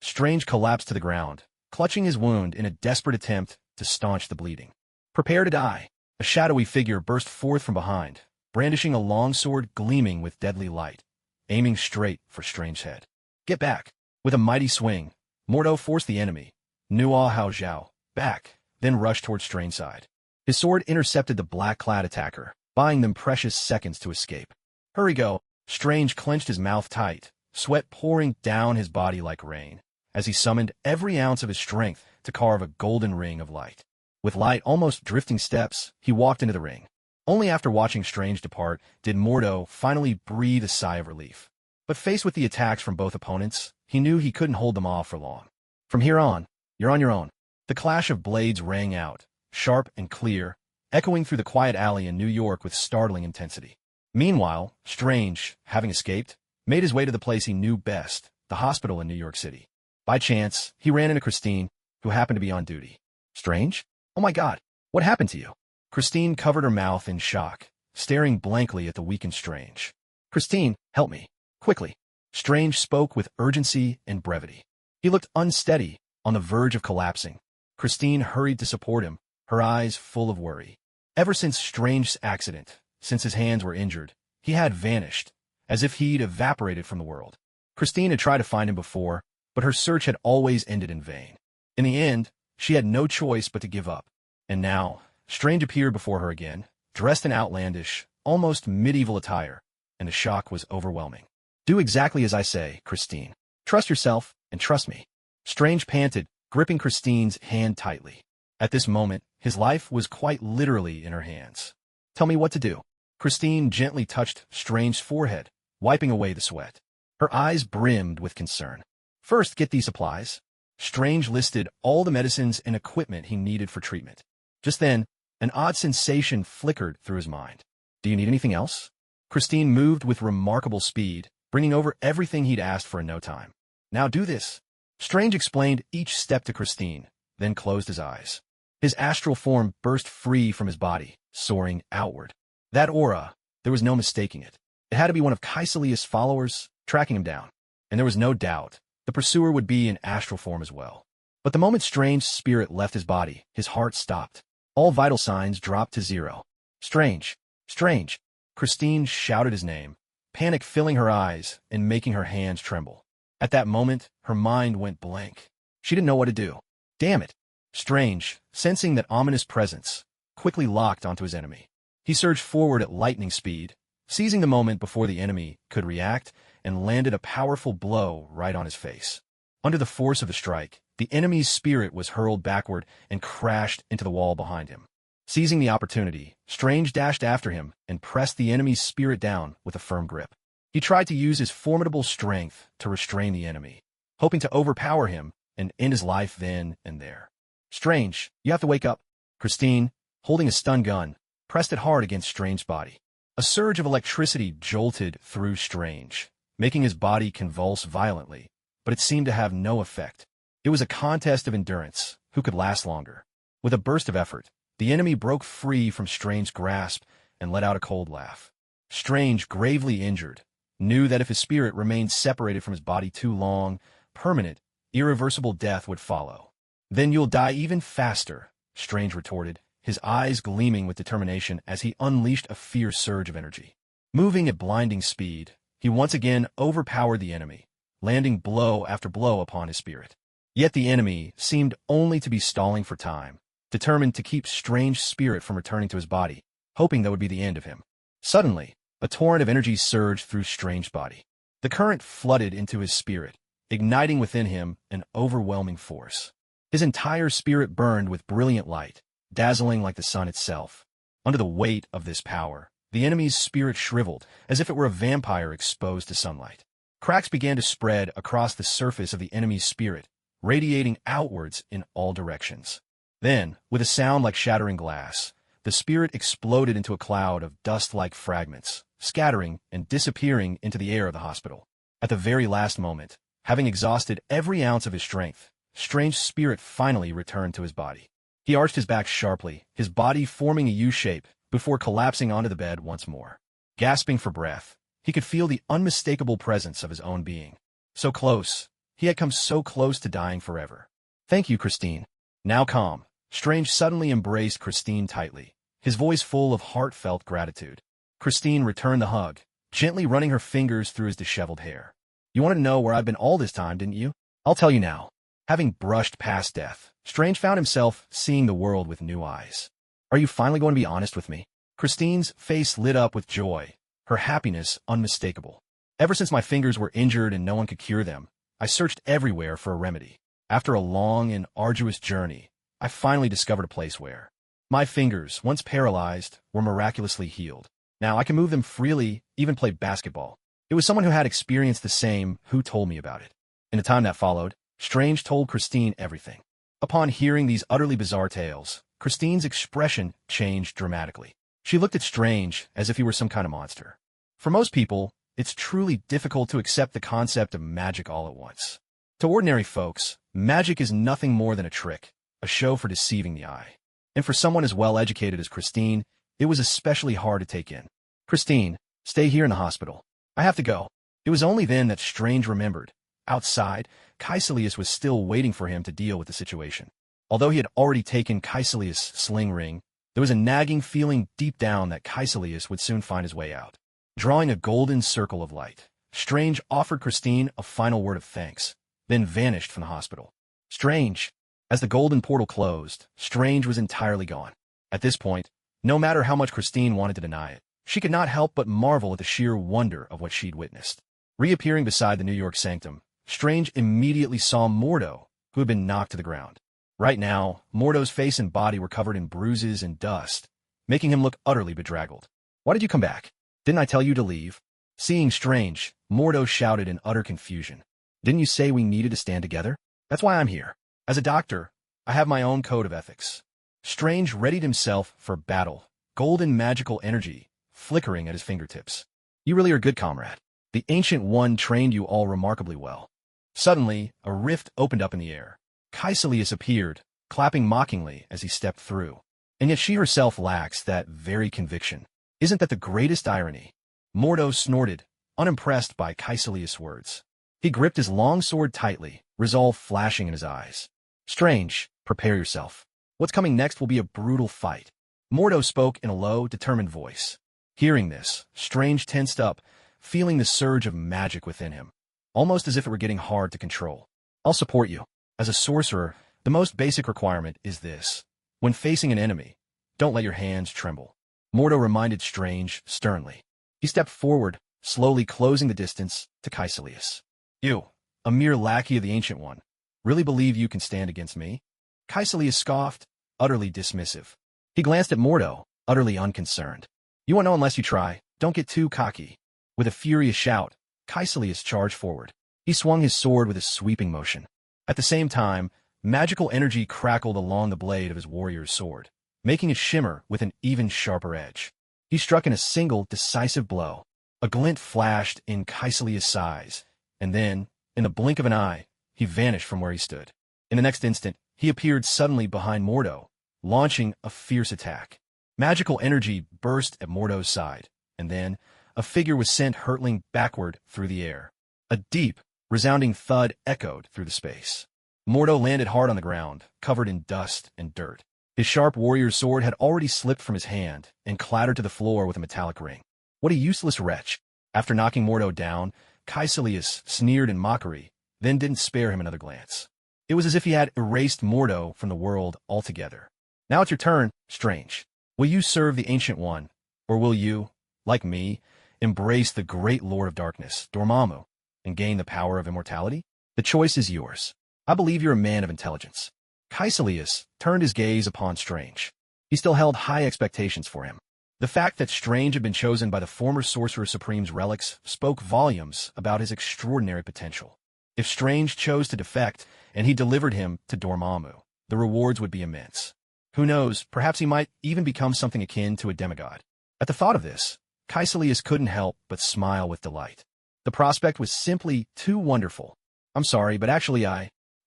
Strange collapsed to the ground, clutching his wound in a desperate attempt to staunch the bleeding. Prepare to die. A shadowy figure burst forth from behind, brandishing a long sword gleaming with deadly light, aiming straight for Strange's head. Get back! With a mighty swing, Mordo forced the enemy, Nuo Hao Zhao, back, then rushed toward Strange's side. His sword intercepted the black-clad attacker, buying them precious seconds to escape. Hurry go! Strange clenched his mouth tight, sweat pouring down his body like rain, as he summoned every ounce of his strength to carve a golden ring of light. With light, almost drifting steps, he walked into the ring. Only after watching Strange depart did Mordo finally breathe a sigh of relief. But faced with the attacks from both opponents, he knew he couldn't hold them off for long. From here on, you're on your own. The clash of blades rang out, sharp and clear, echoing through the quiet alley in New York with startling intensity. Meanwhile, Strange, having escaped, made his way to the place he knew best, the hospital in New York City. By chance, he ran into Christine, who happened to be on duty. Strange? Oh my God, what happened to you? Christine covered her mouth in shock, staring blankly at the weakened Strange. Christine, help me. Quickly. Strange spoke with urgency and brevity. He looked unsteady, on the verge of collapsing. Christine hurried to support him, her eyes full of worry. Ever since Strange's accident, since his hands were injured, he had vanished, as if he'd evaporated from the world. Christine had tried to find him before, but her search had always ended in vain. In the end, she had no choice but to give up. And now, Strange appeared before her again, dressed in outlandish, almost medieval attire, and the shock was overwhelming. Do exactly as I say, Christine. Trust yourself, and trust me. Strange panted, gripping Christine's hand tightly. At this moment, his life was quite literally in her hands. Tell me what to do. Christine gently touched Strange's forehead, wiping away the sweat. Her eyes brimmed with concern. First, get these supplies. Strange listed all the medicines and equipment he needed for treatment. Just then, an odd sensation flickered through his mind. Do you need anything else? Christine moved with remarkable speed, bringing over everything he'd asked for in no time. Now do this. Strange explained each step to Christine, then closed his eyes. His astral form burst free from his body, soaring outward. That aura, there was no mistaking it. It had to be one of Caecilius' followers, tracking him down. And there was no doubt, the pursuer would be in astral form as well. But the moment Strange's spirit left his body, his heart stopped. All vital signs dropped to zero. Strange! Strange! Christine shouted his name, panic filling her eyes and making her hands tremble. At that moment, her mind went blank. She didn't know what to do. Damn it! Strange, sensing that ominous presence, quickly locked onto his enemy. He surged forward at lightning speed, seizing the moment before the enemy could react, and landed a powerful blow right on his face. Under the force of the strike, the enemy's spirit was hurled backward and crashed into the wall behind him. Seizing the opportunity, Strange dashed after him and pressed the enemy's spirit down with a firm grip. He tried to use his formidable strength to restrain the enemy, hoping to overpower him and end his life then and there. Strange, you have to wake up. Christine, holding a stun gun, pressed it hard against Strange's body. A surge of electricity jolted through Strange, making his body convulse violently, but it seemed to have no effect. It was a contest of endurance, who could last longer. With a burst of effort, the enemy broke free from Strange's grasp and let out a cold laugh. Strange, gravely injured, knew that if his spirit remained separated from his body too long, permanent, irreversible death would follow. Then you'll die even faster, Strange retorted, his eyes gleaming with determination as he unleashed a fierce surge of energy. Moving at blinding speed, he once again overpowered the enemy, landing blow after blow upon his spirit. Yet the enemy seemed only to be stalling for time, determined to keep Strange's spirit from returning to his body, hoping that would be the end of him. Suddenly, a torrent of energy surged through Strange's body. The current flooded into his spirit, igniting within him an overwhelming force. His entire spirit burned with brilliant light, dazzling like the sun itself. Under the weight of this power, the enemy's spirit shriveled, as if it were a vampire exposed to sunlight. Cracks began to spread across the surface of the enemy's spirit, radiating outwards in all directions. Then, with a sound like shattering glass, the spirit exploded into a cloud of dust-like fragments, scattering and disappearing into the air of the hospital. At the very last moment, having exhausted every ounce of his strength, Strange's spirit finally returned to his body. He arched his back sharply, his body forming a U-shape, before collapsing onto the bed once more. Gasping for breath, he could feel the unmistakable presence of his own being. So close. He had come so close to dying forever. Thank you, Christine. Now calm, Strange suddenly embraced Christine tightly, his voice full of heartfelt gratitude. Christine returned the hug, gently running her fingers through his disheveled hair. You wanted to know where I've been all this time, didn't you? I'll tell you now. Having brushed past death, Strange found himself seeing the world with new eyes. Are you finally going to be honest with me? Christine's face lit up with joy, her happiness unmistakable. Ever since my fingers were injured and no one could cure them, I searched everywhere for a remedy. After a long and arduous journey, I finally discovered a place where my fingers, once paralyzed, were miraculously healed. Now I can move them freely, even play basketball. It was someone who had experienced the same who told me about it. In the time that followed, Strange told Christine everything. Upon hearing these utterly bizarre tales, Christine's expression changed dramatically. She looked at Strange as if he were some kind of monster. For most people, it's truly difficult to accept the concept of magic all at once. To ordinary folks, magic is nothing more than a trick, a show for deceiving the eye. And for someone as well-educated as Christine, it was especially hard to take in. Christine, stay here in the hospital. I have to go. It was only then that Strange remembered. Outside, Caecilius was still waiting for him to deal with the situation. Although he had already taken Caecilius' sling ring, there was a nagging feeling deep down that Caecilius would soon find his way out. Drawing a golden circle of light, Strange offered Christine a final word of thanks, then vanished from the hospital. Strange. As the golden portal closed, Strange was entirely gone. At this point, no matter how much Christine wanted to deny it, she could not help but marvel at the sheer wonder of what she'd witnessed. Reappearing beside the New York sanctum, Strange immediately saw Mordo, who had been knocked to the ground. Right now, Mordo's face and body were covered in bruises and dust, making him look utterly bedraggled. Why did you come back? Didn't I tell you to leave? Seeing Strange, Mordo shouted in utter confusion. Didn't you say we needed to stand together? That's why I'm here. As a doctor, I have my own code of ethics. Strange readied himself for battle, golden magical energy flickering at his fingertips. You really are a good comrade. The Ancient One trained you all remarkably well. Suddenly, a rift opened up in the air. Caecilius appeared, clapping mockingly as he stepped through. And yet she herself lacks that very conviction. Isn't that the greatest irony? Mordo snorted, unimpressed by Caecilius' words. He gripped his long sword tightly, resolve flashing in his eyes. Strange, prepare yourself. What's coming next will be a brutal fight. Mordo spoke in a low, determined voice. Hearing this, Strange tensed up, feeling the surge of magic within him, almost as if it were getting hard to control. I'll support you. As a sorcerer, the most basic requirement is this. When facing an enemy, don't let your hands tremble. Mordo reminded Strange sternly. He stepped forward, slowly closing the distance to Kaecilius. You, a mere lackey of the Ancient One, really believe you can stand against me? Kaecilius scoffed, utterly dismissive. He glanced at Mordo, utterly unconcerned. You won't know unless you try. Don't get too cocky. With a furious shout, Kaecilius charged forward. He swung his sword with a sweeping motion. At the same time, magical energy crackled along the blade of his warrior's sword, making it shimmer with an even sharper edge. He struck in a single, decisive blow. A glint flashed in Kaecilius' eyes, and then, in the blink of an eye, he vanished from where he stood. In the next instant, he appeared suddenly behind Mordo, launching a fierce attack. Magical energy burst at Mordo's side, and then a figure was sent hurtling backward through the air. A deep, resounding thud echoed through the space. Mordo landed hard on the ground, covered in dust and dirt. His sharp warrior's sword had already slipped from his hand and clattered to the floor with a metallic ring. What a useless wretch! After knocking Mordo down, Kaecilius sneered in mockery, then didn't spare him another glance. It was as if he had erased Mordo from the world altogether. Now it's your turn, Strange. Will you serve the Ancient One, or will you, like me, embrace the great Lord of Darkness, Dormammu, and gain the power of immortality? The choice is yours. I believe you're a man of intelligence. Kaecilius turned his gaze upon Strange. He still held high expectations for him. The fact that Strange had been chosen by the former Sorcerer Supreme's relics spoke volumes about his extraordinary potential. If Strange chose to defect, and he delivered him to Dormammu, the rewards would be immense. Who knows, perhaps he might even become something akin to a demigod. At the thought of this, Kaecilius couldn't help but smile with delight. The prospect was simply too wonderful. I'm sorry, but actually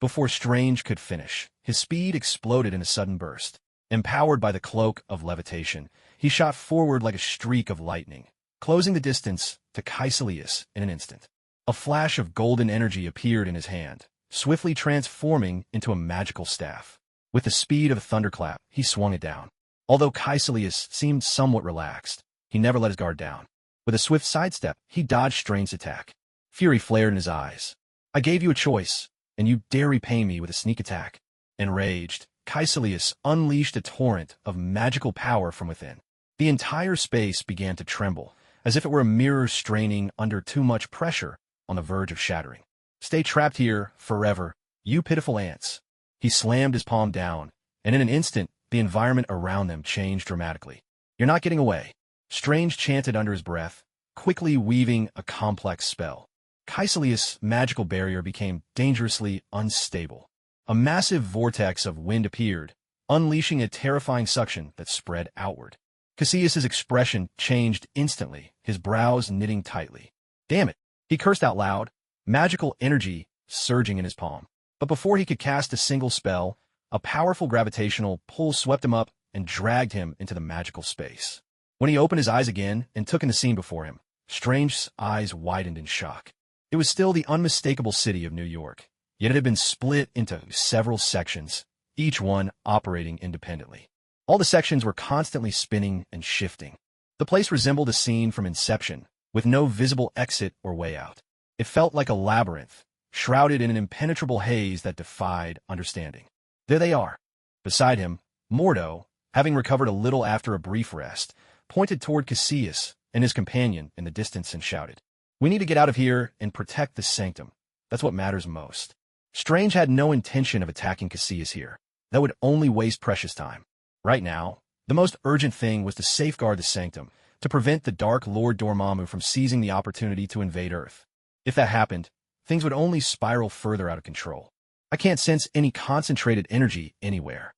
Before Strange could finish, his speed exploded in a sudden burst. Empowered by the cloak of levitation, he shot forward like a streak of lightning, closing the distance to Kaecilius in an instant. A flash of golden energy appeared in his hand, swiftly transforming into a magical staff. With the speed of a thunderclap, he swung it down. Although Kaecilius seemed somewhat relaxed, he never let his guard down. With a swift sidestep, he dodged Strange's attack. Fury flared in his eyes. I gave you a choice, and you dare repay me with a sneak attack. Enraged, Kaecilius unleashed a torrent of magical power from within. The entire space began to tremble, as if it were a mirror straining under too much pressure on the verge of shattering. Stay trapped here forever, you pitiful ants. He slammed his palm down, and in an instant, the environment around them changed dramatically. You're not getting away. Strange chanted under his breath, quickly weaving a complex spell. Kaecilius' magical barrier became dangerously unstable. A massive vortex of wind appeared, unleashing a terrifying suction that spread outward. Cassius's expression changed instantly, his brows knitting tightly. Damn it! He cursed out loud, magical energy surging in his palm. But before he could cast a single spell, a powerful gravitational pull swept him up and dragged him into the magical space. When he opened his eyes again and took in the scene before him, Strange's eyes widened in shock. It was still the unmistakable city of New York, yet it had been split into several sections, each one operating independently. All the sections were constantly spinning and shifting. The place resembled a scene from Inception, with no visible exit or way out. It felt like a labyrinth, shrouded in an impenetrable haze that defied understanding. There they are. Beside him, Mordo, having recovered a little after a brief rest, pointed toward Cassius and his companion in the distance and shouted, "We need to get out of here and protect the sanctum. That's what matters most." Strange had no intention of attacking Cassius here. That would only waste precious time. Right now, the most urgent thing was to safeguard the sanctum, to prevent the Dark Lord Dormammu from seizing the opportunity to invade Earth. If that happened, things would only spiral further out of control. I can't sense any concentrated energy anywhere.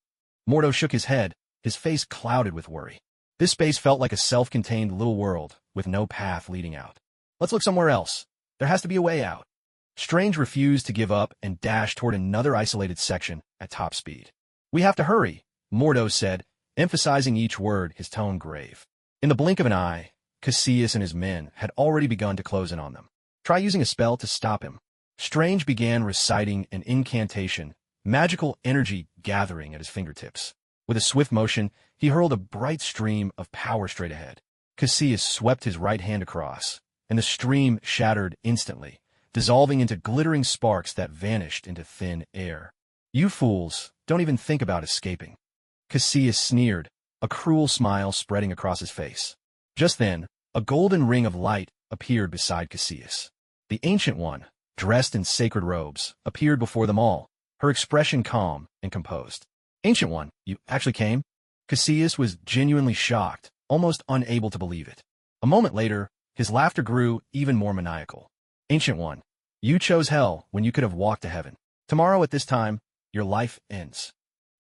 Mordo shook his head, his face clouded with worry. This space felt like a self-contained little world with no path leading out. Let's look somewhere else. There has to be a way out. Strange refused to give up and dashed toward another isolated section at top speed. We have to hurry, Mordo said, emphasizing each word, his tone grave. In the blink of an eye, Cassius and his men had already begun to close in on them. Try using a spell to stop him. Strange began reciting an incantation, magical energy gathering at his fingertips. With a swift motion, he hurled a bright stream of power straight ahead. Cassius swept his right hand across, and the stream shattered instantly, dissolving into glittering sparks that vanished into thin air. "You fools, don't even think about escaping." Cassius sneered, a cruel smile spreading across his face. Just then, a golden ring of light appeared beside Cassius. The Ancient One, dressed in sacred robes, appeared before them all, her expression calm and composed. "Ancient One, you actually came?" Cassius was genuinely shocked, almost unable to believe it. A moment later, his laughter grew even more maniacal. "Ancient One, you chose hell when you could have walked to heaven. Tomorrow at this time, your life ends."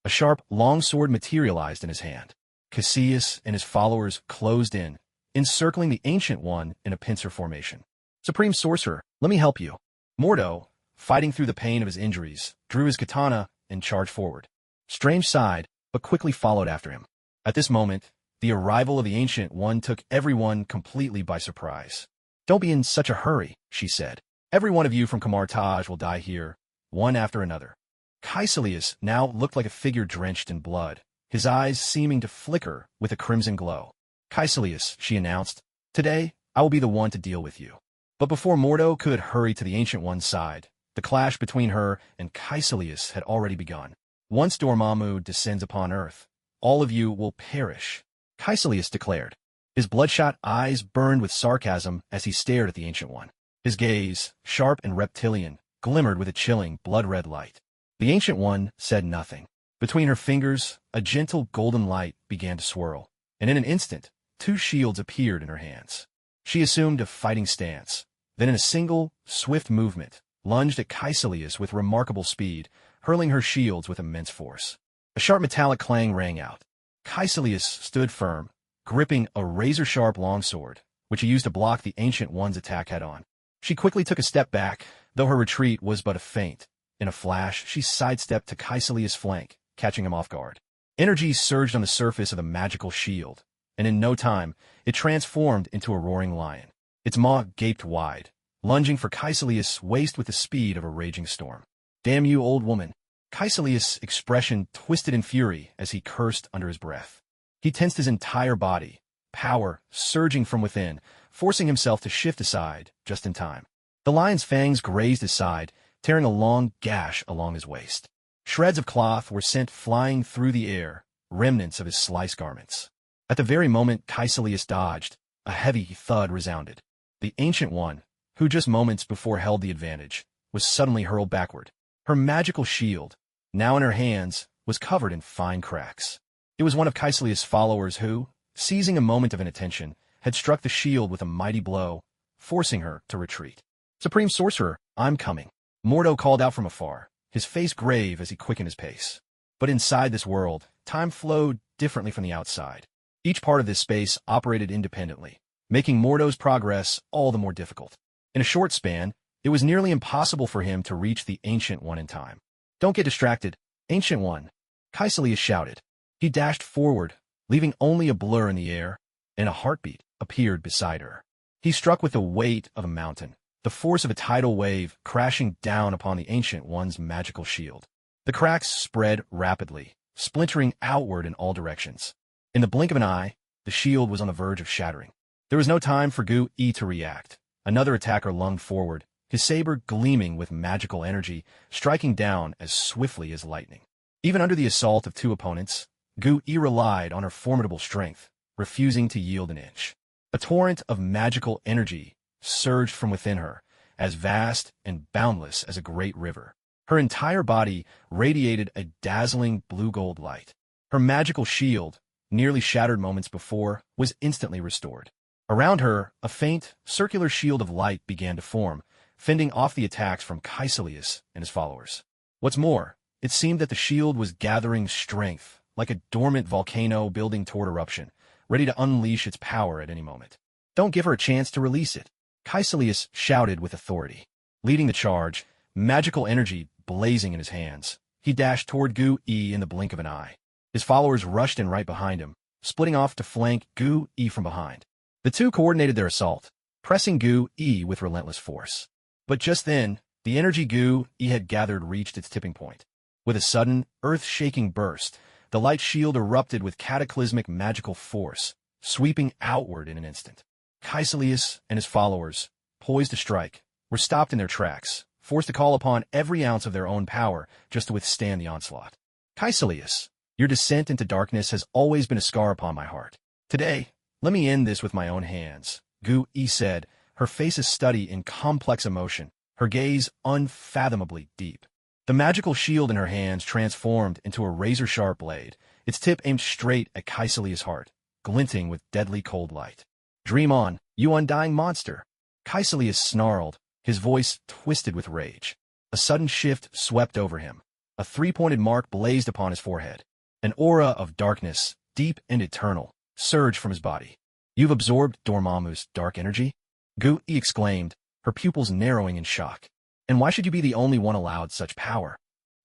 A sharp, long sword materialized in his hand. Cassius and his followers closed in, encircling the Ancient One in a pincer formation. "Supreme Sorcerer, let me help you." Mordo, fighting through the pain of his injuries, drew his katana and charged forward. Strange sighed, but quickly followed after him. At this moment, the arrival of the Ancient One took everyone completely by surprise. "Don't be in such a hurry," she said. "Every one of you from Kamartaj will die here, one after another." Caecilius now looked like a figure drenched in blood, his eyes seeming to flicker with a crimson glow. "Caecilius," she announced, "today I will be the one to deal with you." But before Mordo could hurry to the Ancient One's side, the clash between her and Caecilius had already begun. "Once Dormammu descends upon Earth, all of you will perish," Caecilius declared. His bloodshot eyes burned with sarcasm as he stared at the Ancient One. His gaze, sharp and reptilian, glimmered with a chilling, blood-red light. The Ancient One said nothing. Between her fingers, a gentle golden light began to swirl, and in an instant, 2 shields appeared in her hands. She assumed a fighting stance, then in a single, swift movement, lunged at Caecilius with remarkable speed, hurling her shields with immense force. A sharp metallic clang rang out. Caecilius stood firm, gripping a razor-sharp longsword, which he used to block the Ancient One's attack head-on. She quickly took a step back, though her retreat was but a feint. In a flash, she sidestepped to Caecilius' flank, catching him off guard. Energy surged on the surface of the magical shield, and in no time, it transformed into a roaring lion. Its maw gaped wide, lunging for Caecilius' waist with the speed of a raging storm. "Damn you, old woman." Caecilius' expression twisted in fury as he cursed under his breath. He tensed his entire body, power surging from within, forcing himself to shift aside just in time. The lion's fangs grazed his side, tearing a long gash along his waist. Shreds of cloth were sent flying through the air, remnants of his sliced garments. At the very moment Caecilius dodged, a heavy thud resounded. The Ancient One, who just moments before held the advantage, was suddenly hurled backward. Her magical shield, now in her hands, was covered in fine cracks. It was one of Caecilius' followers who, seizing a moment of inattention, had struck the shield with a mighty blow, forcing her to retreat. "Supreme Sorcerer, I'm coming." Mordo called out from afar, his face grave as he quickened his pace. But inside this world, time flowed differently from the outside. Each part of this space operated independently, making Mordo's progress all the more difficult. In a short span, it was nearly impossible for him to reach the Ancient One in time. "Don't get distracted, Ancient One," Caecilius shouted. He dashed forward, leaving only a blur in the air, and a heartbeat appeared beside her. He struck with the weight of a mountain, the force of a tidal wave crashing down upon the Ancient One's magical shield. The cracks spread rapidly, splintering outward in all directions. In the blink of an eye, the shield was on the verge of shattering. There was no time for Gu-E to react. Another attacker lunged forward, his saber gleaming with magical energy, striking down as swiftly as lightning. Even under the assault of 2 opponents, Gu-E relied on her formidable strength, refusing to yield an inch. A torrent of magical energy surged from within her, as vast and boundless as a great river. Her entire body radiated a dazzling blue-gold light. Her magical shield, nearly shattered moments before, was instantly restored. Around her, a faint, circular shield of light began to form, fending off the attacks from Caecilius and his followers. What's more, it seemed that the shield was gathering strength, like a dormant volcano building toward eruption, ready to unleash its power at any moment. "Don't give her a chance to release it," Caecilius shouted with authority. Leading the charge, magical energy blazing in his hands, he dashed toward Gu-E in the blink of an eye. His followers rushed in right behind him, splitting off to flank Gu-E from behind. The two coordinated their assault, pressing Gu-E with relentless force. But just then, the energy Gu-E had gathered reached its tipping point. With a sudden, earth-shaking burst, the light shield erupted with cataclysmic magical force, sweeping outward in an instant. Caecilius and his followers, poised to strike, were stopped in their tracks, forced to call upon every ounce of their own power just to withstand the onslaught. Caecilius, your descent into darkness has always been a scar upon my heart. Today, let me end this with my own hands, Gu-i said, her face a study in complex emotion, her gaze unfathomably deep. The magical shield in her hands transformed into a razor-sharp blade, its tip aimed straight at Caecilius' heart, glinting with deadly cold light. Dream on, you undying monster! Caecilius snarled, his voice twisted with rage. A sudden shift swept over him. A three-pointed mark blazed upon his forehead. An aura of darkness, deep and eternal, surged from his body. You've absorbed Dormammu's dark energy? Gu-i exclaimed, her pupils narrowing in shock. And why should you be the only one allowed such power?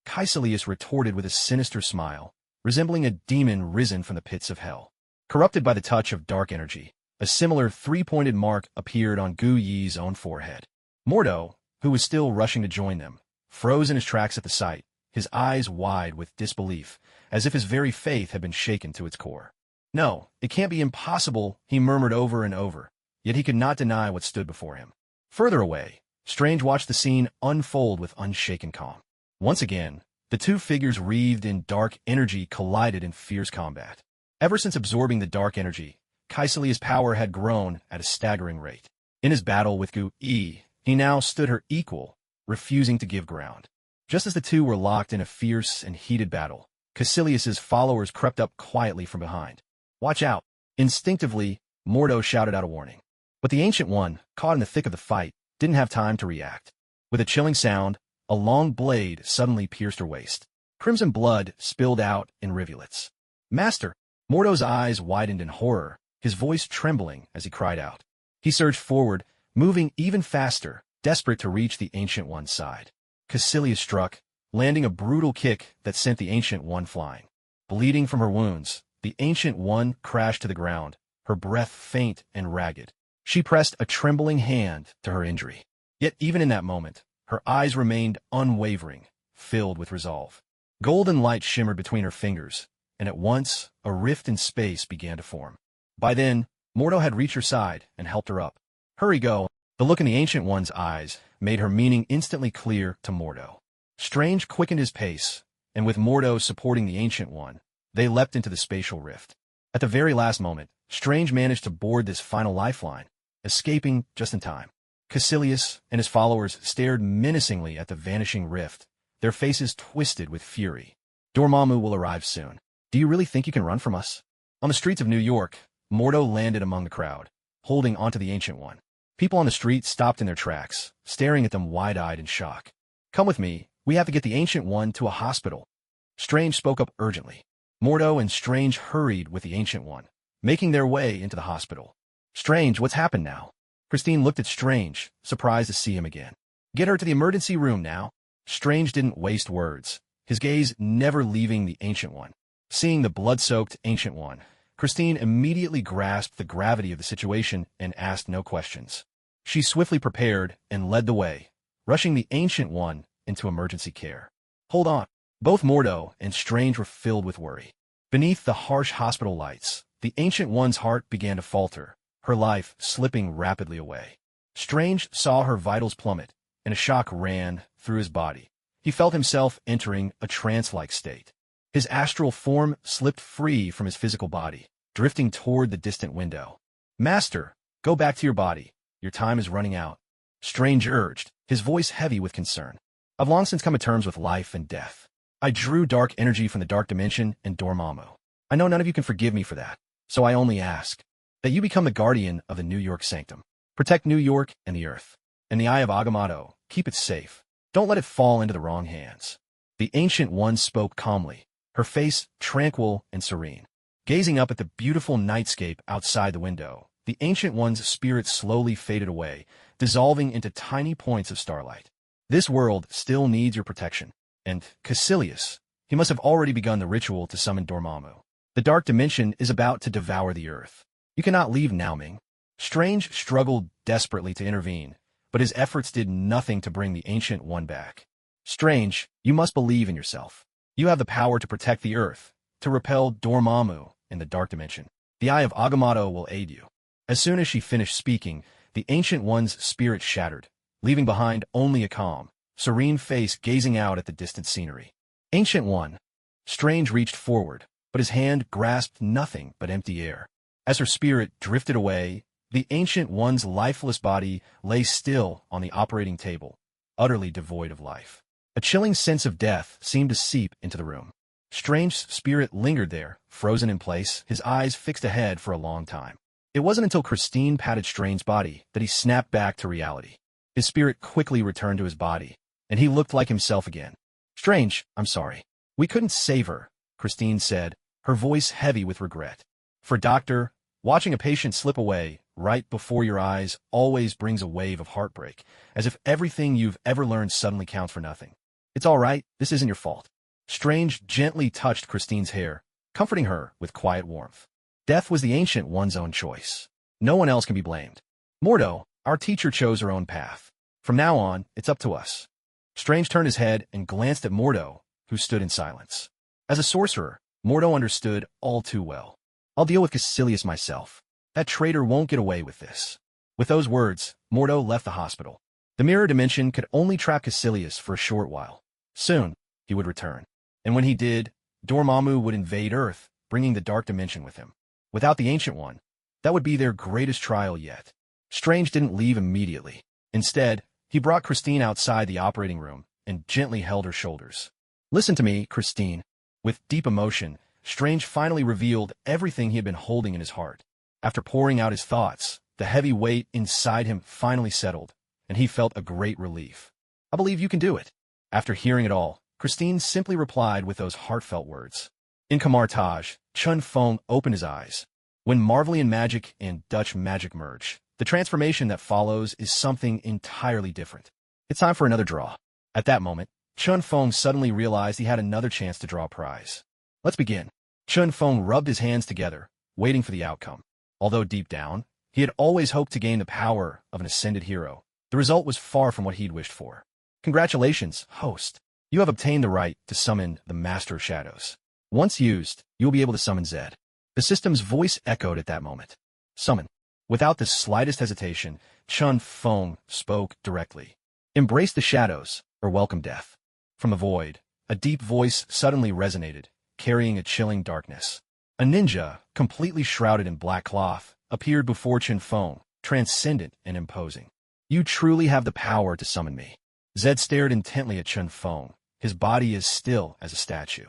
Caecilius retorted with a sinister smile, resembling a demon risen from the pits of hell. Corrupted by the touch of dark energy, a similar three-pointed mark appeared on Gu-yi's own forehead. Mordo, who was still rushing to join them, froze in his tracks at the sight, his eyes wide with disbelief, as if his very faith had been shaken to its core. No, it can't be impossible, he murmured over and over, yet he could not deny what stood before him. Further away, Strange watched the scene unfold with unshaken calm. Once again, the two figures wreathed in dark energy collided in fierce combat. Ever since absorbing the dark energy, Caecilius' power had grown at a staggering rate. In his battle with Gu-i, he now stood her equal, refusing to give ground. Just as the two were locked in a fierce and heated battle, Caecilius' followers crept up quietly from behind. Watch out! Instinctively, Mordo shouted out a warning. But the Ancient One, caught in the thick of the fight, didn't have time to react. With a chilling sound, a long blade suddenly pierced her waist. Crimson blood spilled out in rivulets. Master! Mordo's eyes widened in horror, his voice trembling as he cried out. He surged forward, moving even faster, desperate to reach the Ancient One's side. Caecilius struck, landing a brutal kick that sent the Ancient One flying. Bleeding from her wounds, the Ancient One crashed to the ground, her breath faint and ragged. She pressed a trembling hand to her injury. Yet even in that moment, her eyes remained unwavering, filled with resolve. Golden light shimmered between her fingers, and at once, a rift in space began to form. By then, Mordo had reached her side and helped her up. Hurry, go! The look in the Ancient One's eyes made her meaning instantly clear to Mordo. Strange quickened his pace, and with Mordo supporting the Ancient One, they leapt into the spatial rift. At the very last moment, Strange managed to board this final lifeline, escaping just in time. Caecilius and his followers stared menacingly at the vanishing rift, their faces twisted with fury. Dormammu will arrive soon. Do you really think you can run from us? On the streets of New York, Mordo landed among the crowd, holding onto the Ancient One. People on the street stopped in their tracks, staring at them wide-eyed in shock. Come with me, we have to get the Ancient One to a hospital. Strange spoke up urgently. Mordo and Strange hurried with the Ancient One, making their way into the hospital. Strange, what's happened now? Christine looked at Strange, surprised to see him again. Get her to the emergency room now. Strange didn't waste words, his gaze never leaving the Ancient One. Seeing the blood-soaked Ancient One, Christine immediately grasped the gravity of the situation and asked no questions. She swiftly prepared and led the way, rushing the Ancient One into emergency care. Hold on. Both Mordo and Strange were filled with worry. Beneath the harsh hospital lights, the Ancient One's heart began to falter, her life slipping rapidly away. Strange saw her vitals plummet, and a shock ran through his body. He felt himself entering a trance-like state. His astral form slipped free from his physical body, drifting toward the distant window. Master, go back to your body. Your time is running out. Strange urged, his voice heavy with concern. I've long since come to terms with life and death. I drew dark energy from the dark dimension and Dormammu. I know none of you can forgive me for that, so I only ask that you become the guardian of the New York sanctum. Protect New York and the Earth. In the Eye of Agamotto, keep it safe. Don't let it fall into the wrong hands. The Ancient One spoke calmly, her face tranquil and serene. Gazing up at the beautiful nightscape outside the window, the Ancient One's spirit slowly faded away, dissolving into tiny points of starlight. This world still needs your protection. And Caecilius, he must have already begun the ritual to summon Dormammu. The dark dimension is about to devour the Earth. You cannot leave now, Ming. Strange struggled desperately to intervene, but his efforts did nothing to bring the Ancient One back. Strange, you must believe in yourself. You have the power to protect the Earth, to repel Dormammu in the dark dimension. The Eye of Agamotto will aid you. As soon as she finished speaking, the Ancient One's spirit shattered, leaving behind only a calm, serene face gazing out at the distant scenery. Ancient One. Strange reached forward, but his hand grasped nothing but empty air. As her spirit drifted away, the Ancient One's lifeless body lay still on the operating table, utterly devoid of life. A chilling sense of death seemed to seep into the room. Strange's spirit lingered there, frozen in place, his eyes fixed ahead for a long time. It wasn't until Christine patted Strange's body that he snapped back to reality. His spirit quickly returned to his body, and he looked like himself again. Strange, I'm sorry. We couldn't save her, Christine said, her voice heavy with regret. For Doctor, watching a patient slip away right before your eyes always brings a wave of heartbreak, as if everything you've ever learned suddenly counts for nothing. It's all right, this isn't your fault. Strange gently touched Christine's hair, comforting her with quiet warmth. Death was the Ancient One's own choice. No one else can be blamed. Mordo, our teacher chose her own path. From now on, it's up to us. Strange turned his head and glanced at Mordo, who stood in silence. As a sorcerer, Mordo understood all too well. I'll deal with Caecilius myself. That traitor won't get away with this. With those words, Mordo left the hospital. The mirror dimension could only trap Caecilius for a short while. Soon, he would return. And when he did, Dormammu would invade Earth, bringing the dark dimension with him. Without the Ancient One, that would be their greatest trial yet. Strange didn't leave immediately. Instead, he brought Christine outside the operating room and gently held her shoulders. Listen to me, Christine. With deep emotion, Strange finally revealed everything he had been holding in his heart. After pouring out his thoughts, the heavy weight inside him finally settled, and he felt a great relief. I believe you can do it. After hearing it all, Christine simply replied with those heartfelt words. In Kamartage, Chun Feng opened his eyes. When Marvelian magic and Dutch magic merge, the transformation that follows is something entirely different. It's time for another draw. At that moment, Chun Feng suddenly realized he had another chance to draw a prize. Let's begin. Chun Feng rubbed his hands together, waiting for the outcome. Although deep down, he had always hoped to gain the power of an ascended hero, the result was far from what he'd wished for. Congratulations, host. You have obtained the right to summon the Master of Shadows. Once used, you will be able to summon Zed. The system's voice echoed at that moment. Summon. Without the slightest hesitation, Chun Feng spoke directly. Embrace the shadows, or welcome death. From the void, a deep voice suddenly resonated, carrying a chilling darkness. A ninja, completely shrouded in black cloth, appeared before Chun Feng, transcendent and imposing. You truly have the power to summon me. Zed stared intently at Chun Feng, his body as still as a statue.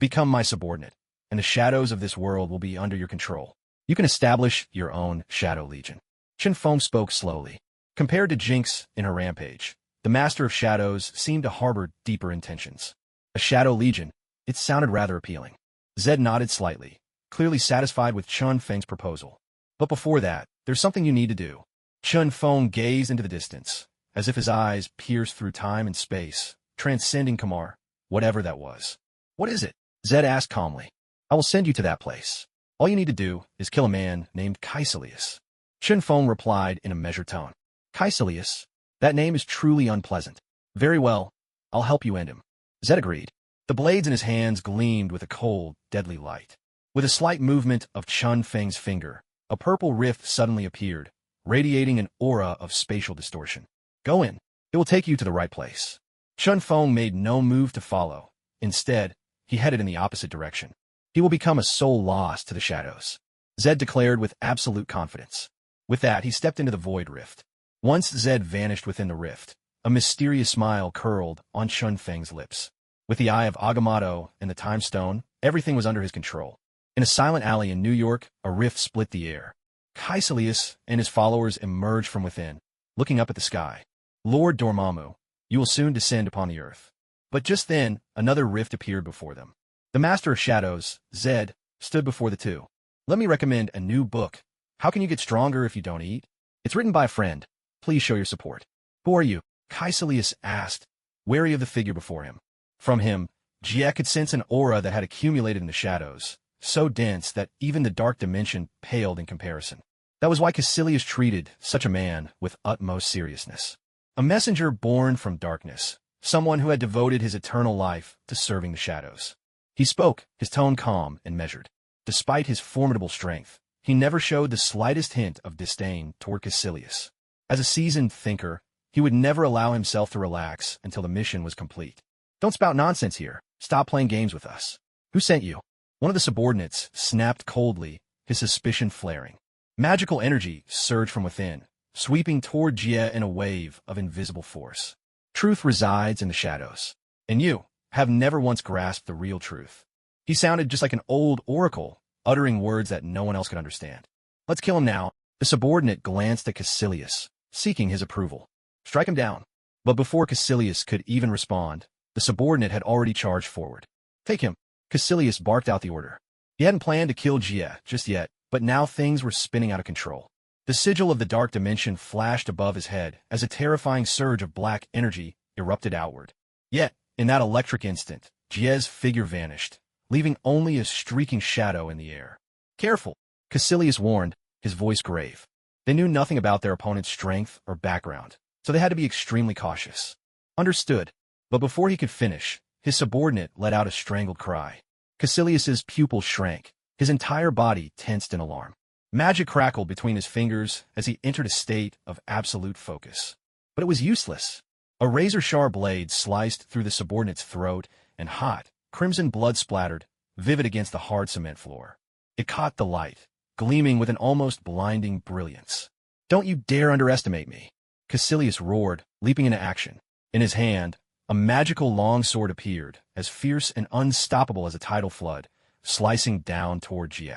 Become my subordinate, and the shadows of this world will be under your control. You can establish your own Shadow Legion. Chun Feng spoke slowly. Compared to Jinx in her rampage, the Master of Shadows seemed to harbor deeper intentions. A Shadow Legion, it sounded rather appealing. Zed nodded slightly, clearly satisfied with Chun Feng's proposal. But before that, there's something you need to do. Chun Feng gazed into the distance, as if his eyes pierced through time and space, transcending Kamar, whatever that was. What is it? Zed asked calmly. I will send you to that place. All you need to do is kill a man named Caecilius. Chun Feng replied in a measured tone. Caecilius? That name is truly unpleasant. Very well, I'll help you end him. Zed agreed. The blades in his hands gleamed with a cold, deadly light. With a slight movement of Chun Feng's finger, a purple rift suddenly appeared, radiating an aura of spatial distortion. Go in. It will take you to the right place. Chun Feng made no move to follow. Instead, he headed in the opposite direction. He will become a soul lost to the shadows. Zed declared with absolute confidence. With that, he stepped into the void rift. Once Zed vanished within the rift, a mysterious smile curled on Chun Feng's lips. With the eye of Agamotto and the time stone, everything was under his control. In a silent alley in New York, a rift split the air. Caecilius and his followers emerged from within, looking up at the sky. Lord Dormammu, you will soon descend upon the earth. But just then, another rift appeared before them. The Master of Shadows, Zed, stood before the two. Let me recommend a new book. How can you get stronger if you don't eat? It's written by a friend. Please show your support. Who are you? Caecilius asked, wary of the figure before him. From him, Jie could sense an aura that had accumulated in the shadows, so dense that even the dark dimension paled in comparison. That was why Caecilius treated such a man with utmost seriousness. A messenger born from darkness, someone who had devoted his eternal life to serving the shadows. He spoke, his tone calm and measured. Despite his formidable strength, he never showed the slightest hint of disdain toward Caecilius. As a seasoned thinker, he would never allow himself to relax until the mission was complete. Don't spout nonsense here. Stop playing games with us. Who sent you? One of the subordinates snapped coldly, his suspicion flaring. Magical energy surged from within, sweeping toward Jie in a wave of invisible force. Truth resides in the shadows, and you have never once grasped the real truth. He sounded just like an old oracle, uttering words that no one else could understand. Let's kill him now. The subordinate glanced at Caecilius, seeking his approval. Strike him down. But before Caecilius could even respond, the subordinate had already charged forward. Take him. Caecilius barked out the order. He hadn't planned to kill Jie just yet, but now things were spinning out of control. The sigil of the dark dimension flashed above his head as a terrifying surge of black energy erupted outward. Yet, in that electric instant, Jie's figure vanished, leaving only a streaking shadow in the air. Careful, Caecilius warned, his voice grave. They knew nothing about their opponent's strength or background, so they had to be extremely cautious. Understood. But before he could finish, his subordinate let out a strangled cry. Caecilius's pupils shrank, his entire body tensed in alarm. Magic crackled between his fingers as he entered a state of absolute focus. But it was useless. A razor-sharp blade sliced through the subordinate's throat, and hot, crimson blood splattered, vivid against the hard cement floor. It caught the light, gleaming with an almost blinding brilliance. Don't you dare underestimate me! Caecilius roared, leaping into action. In his hand, a magical longsword appeared, as fierce and unstoppable as a tidal flood, slicing down toward Jie.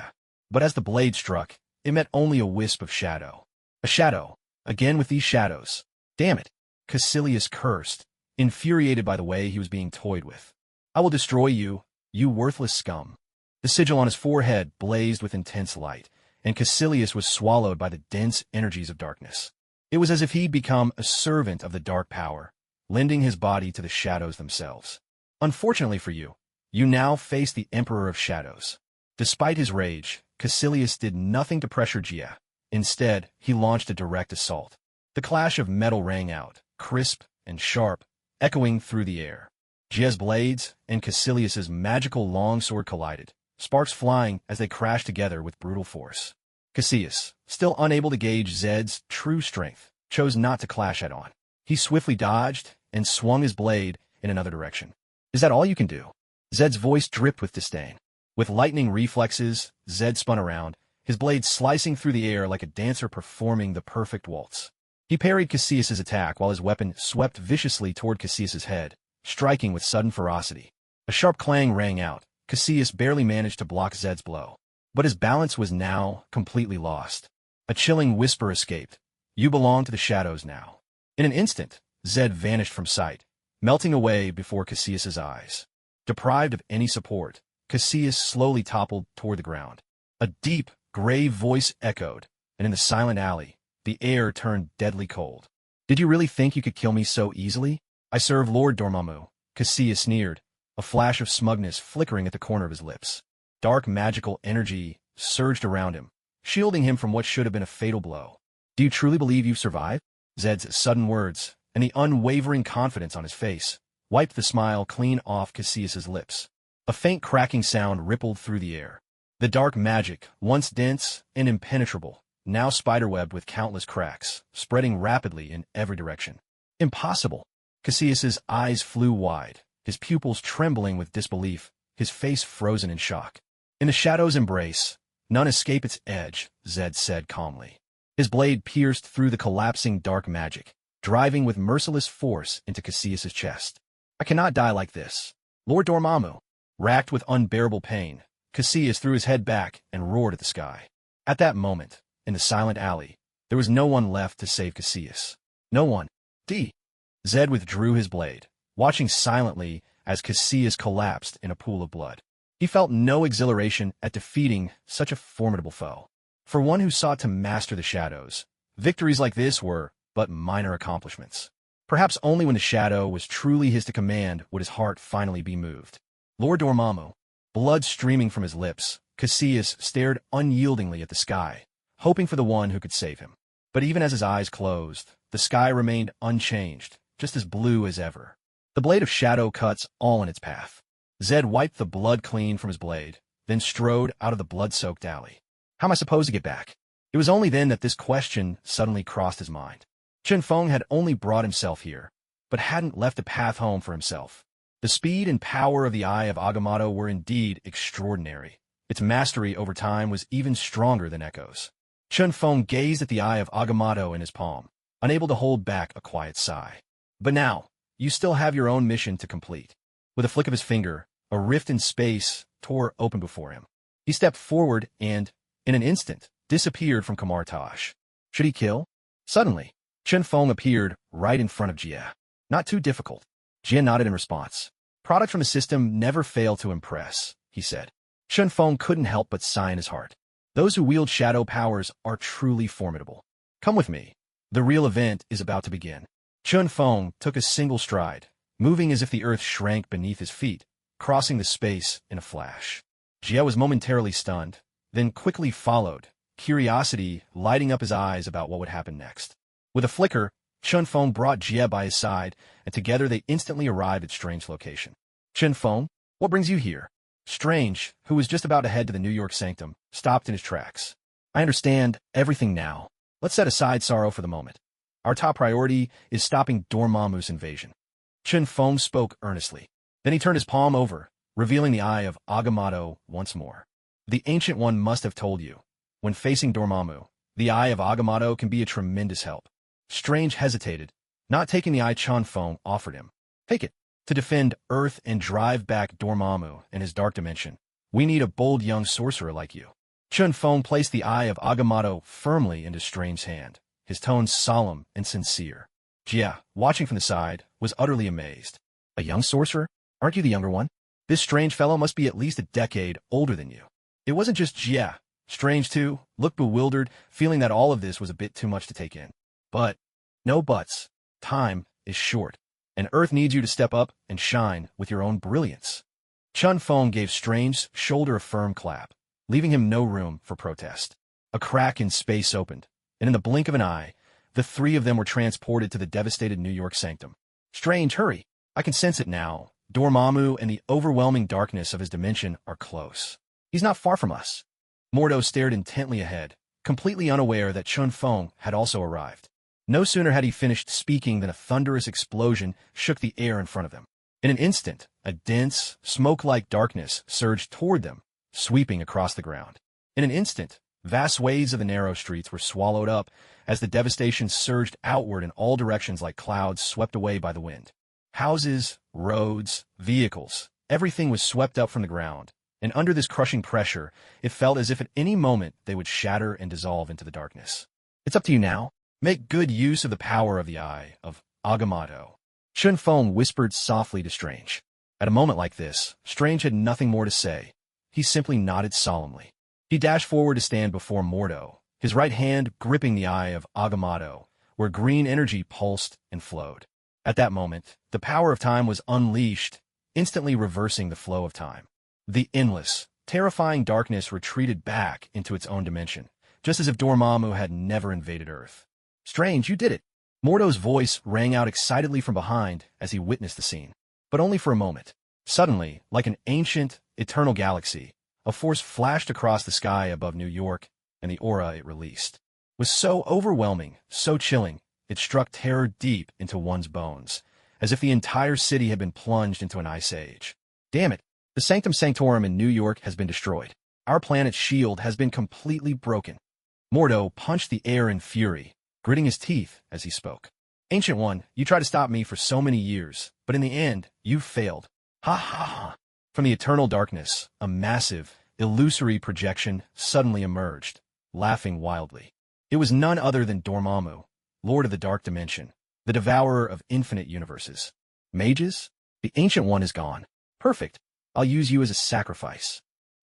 But as the blade struck, it met only a wisp of shadow. A shadow, again with these shadows. Damn it! Caecilius cursed, infuriated by the way he was being toyed with. I will destroy you, you worthless scum. The sigil on his forehead blazed with intense light, and Caecilius was swallowed by the dense energies of darkness. It was as if he'd become a servant of the dark power, lending his body to the shadows themselves. Unfortunately for you, you now face the Emperor of Shadows. Despite his rage, Caecilius did nothing to pressure Jie. Instead, he launched a direct assault. The clash of metal rang out, crisp and sharp, echoing through the air. Jie's blades and Caecilius's magical longsword collided, sparks flying as they crashed together with brutal force. Caecilius, still unable to gauge Zed's true strength, chose not to clash head-on. He swiftly dodged and swung his blade in another direction. Is that all you can do? Zed's voice dripped with disdain. With lightning reflexes, Zed spun around, his blade slicing through the air like a dancer performing the perfect waltz. He parried Caecilius's attack while his weapon swept viciously toward Caecilius's head, striking with sudden ferocity. A sharp clang rang out. Caecilius barely managed to block Zed's blow. But his balance was now completely lost. A chilling whisper escaped. You belong to the shadows now. In an instant, Zed vanished from sight, melting away before Caecilius's eyes. Deprived of any support, Caecilius slowly toppled toward the ground. A deep, grave voice echoed, and in the silent alley, the air turned deadly cold. Did you really think you could kill me so easily? I serve Lord Dormammu, Caecilius sneered, a flash of smugness flickering at the corner of his lips. Dark magical energy surged around him, shielding him from what should have been a fatal blow. Do you truly believe you've survived? Zed's sudden words, and the unwavering confidence on his face, wiped the smile clean off Caecilius's lips. A faint cracking sound rippled through the air. The dark magic, once dense and impenetrable, now spiderwebbed with countless cracks, spreading rapidly in every direction. Impossible! Caecilius's eyes flew wide, his pupils trembling with disbelief, his face frozen in shock. In the shadow's embrace, none escape its edge, Zed said calmly. His blade pierced through the collapsing dark magic, driving with merciless force into Caecilius's chest. I cannot die like this. Lord Dormammu, racked with unbearable pain, Caecilius threw his head back and roared at the sky. At that moment, in the silent alley, there was no one left to save Caecilius. No one. Zed withdrew his blade, watching silently as Caecilius collapsed in a pool of blood. He felt no exhilaration at defeating such a formidable foe. For one who sought to master the shadows, victories like this were but minor accomplishments. Perhaps only when the shadow was truly his to command would his heart finally be moved. Lord Dormammu, blood streaming from his lips, Caecilius stared unyieldingly at the sky, hoping for the one who could save him. But even as his eyes closed, the sky remained unchanged, just as blue as ever. The blade of shadow cuts all in its path. Zed wiped the blood clean from his blade, then strode out of the blood-soaked alley. How am I supposed to get back? It was only then that this question suddenly crossed his mind. Chen Feng had only brought himself here, but hadn't left a path home for himself. The speed and power of the Eye of Agamotto were indeed extraordinary. Its mastery over time was even stronger than Echo's. Chen Feng gazed at the Eye of Agamotto in his palm, unable to hold back a quiet sigh. But now, you still have your own mission to complete. With a flick of his finger, a rift in space tore open before him. He stepped forward and, in an instant, disappeared from Kamartage. Should he kill? Suddenly, Chen Feng appeared right in front of Jie. Not too difficult. Jie nodded in response. Product from the system never fail to impress, he said. Chen Feng couldn't help but sigh in his heart. Those who wield shadow powers are truly formidable. Come with me. The real event is about to begin. Chen Feng took a single stride, moving as if the earth shrank beneath his feet, crossing the space in a flash. Jie was momentarily stunned, then quickly followed, curiosity lighting up his eyes about what would happen next. With a flicker, Chen Feng brought Jie by his side, and together they instantly arrived at Strange's location. Chen Feng, what brings you here? Strange, who was just about to head to the New York sanctum, stopped in his tracks. I understand everything now. Let's set aside sorrow for the moment. Our top priority is stopping Dormammu's invasion. Chen Feng spoke earnestly. Then he turned his palm over, revealing the Eye of Agamotto once more. The Ancient One must have told you. When facing Dormammu, the Eye of Agamotto can be a tremendous help. Strange hesitated, not taking the eye Chen Feng offered him. Take it. To defend Earth and drive back Dormammu in his dark dimension, we need a bold young sorcerer like you. Chen Feng placed the Eye of Agamotto firmly into Strange's hand, his tone solemn and sincere. Jie, watching from the side, was utterly amazed. A young sorcerer? Aren't you the younger one? This Strange fellow must be at least a decade older than you. It wasn't just Jie. Strange, too, looked bewildered, feeling that all of this was a bit too much to take in. But, no buts. Time is short, and Earth needs you to step up and shine with your own brilliance. Chen Feng gave Strange's shoulder a firm clap, leaving him no room for protest. A crack in space opened, and in the blink of an eye, the three of them were transported to the devastated New York sanctum. Strange, hurry! I can sense it now. Dormammu and the overwhelming darkness of his dimension are close. He's not far from us. Mordo stared intently ahead, completely unaware that Chen Feng had also arrived. No sooner had he finished speaking than a thunderous explosion shook the air in front of them. In an instant, a dense, smoke-like darkness surged toward them, sweeping across the ground. In an instant, vast swathes of the narrow streets were swallowed up as the devastation surged outward in all directions like clouds swept away by the wind. Houses, roads, vehicles, everything was swept up from the ground, and under this crushing pressure, it felt as if at any moment they would shatter and dissolve into the darkness. It's up to you now. Make good use of the power of the Eye of Agamotto. Chen Feng whispered softly to Strange. At a moment like this, Strange had nothing more to say. He simply nodded solemnly. He dashed forward to stand before Mordo, his right hand gripping the Eye of Agamotto, where green energy pulsed and flowed. At that moment, the power of time was unleashed, instantly reversing the flow of time. The endless, terrifying darkness retreated back into its own dimension, just as if Dormammu had never invaded Earth. Strange, you did it! Mordo's voice rang out excitedly from behind as he witnessed the scene. But only for a moment. Suddenly, like an ancient, eternal galaxy, a force flashed across the sky above New York, and the aura it released was so overwhelming, so chilling, it struck terror deep into one's bones, as if the entire city had been plunged into an ice age. Damn it! The Sanctum Sanctorum in New York has been destroyed. Our planet's shield has been completely broken. Mordo punched the air in fury, gritting his teeth as he spoke. Ancient One, you tried to stop me for so many years, but in the end, you failed. Ha ha ha! From the eternal darkness, a massive, illusory projection suddenly emerged, laughing wildly. It was none other than Dormammu, Lord of the Dark Dimension, the devourer of infinite universes. Mages? The Ancient One is gone. Perfect. I'll use you as a sacrifice.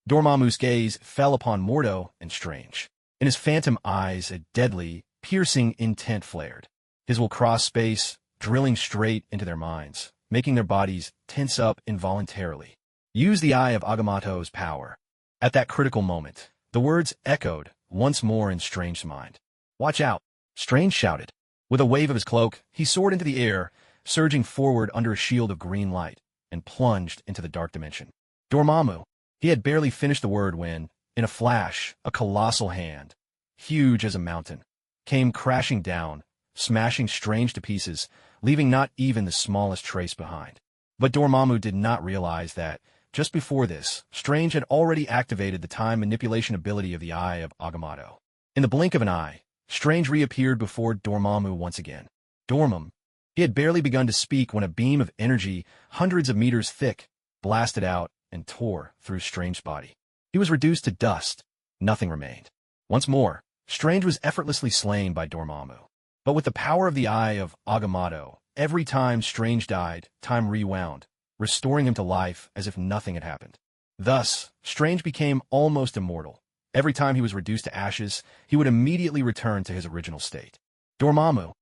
Dormammu's gaze fell upon Mordo and Strange. In his phantom eyes, a deadly, piercing intent flared. His will cross space, drilling straight into their minds, making their bodies tense up involuntarily. Use the Eye of Agamotto's power. At that critical moment, the words echoed once more in Strange's mind. Watch out! Strange shouted. With a wave of his cloak, he soared into the air, surging forward under a shield of green light, and plunged into the dark dimension. Dormammu! He had barely finished the word when, In a flash, a colossal hand, huge as a mountain, came crashing down, smashing Strange to pieces, leaving not even the smallest trace behind. But Dormammu did not realize that, just before this, Strange had already activated the time manipulation ability of the Eye of Agamotto. In the blink of an eye, Strange reappeared before Dormammu once again. Dormammu. He had barely begun to speak when a beam of energy, hundreds of meters thick, blasted out and tore through Strange's body. He was reduced to dust. Nothing remained. Once more, Strange was effortlessly slain by Dormammu. But with the power of the Eye of Agamotto, every time Strange died, time rewound, restoring him to life as if nothing had happened. Thus, Strange became almost immortal. Every time he was reduced to ashes, he would immediately return to his original state. Dormammu.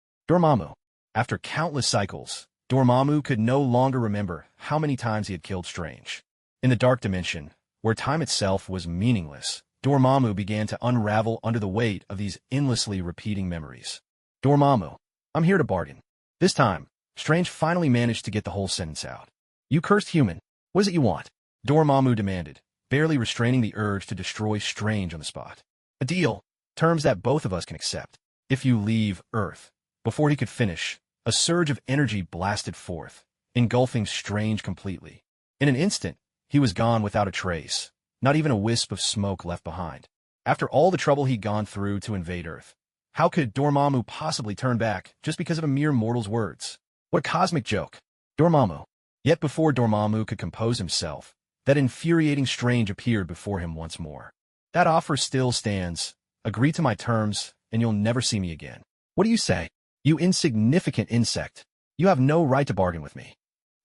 After countless cycles, Dormammu could no longer remember how many times he had killed Strange. In the dark dimension, where time itself was meaningless, Dormammu began to unravel under the weight of these endlessly repeating memories. Dormammu, I'm here to bargain. This time, Strange finally managed to get the whole sentence out. You cursed human, what is it you want? Dormammu demanded, barely restraining the urge to destroy Strange on the spot. A deal, terms that both of us can accept. If you leave Earth. Before he could finish, a surge of energy blasted forth, engulfing Strange completely. In an instant, he was gone without a trace, not even a wisp of smoke left behind. After all the trouble he'd gone through to invade Earth, how could Dormammu possibly turn back just because of a mere mortal's words? What a cosmic joke. Dormammu. Yet before Dormammu could compose himself, that infuriating Strange appeared before him once more. That offer still stands. Agree to my terms, and you'll never see me again. What do you say? You insignificant insect. You have no right to bargain with me.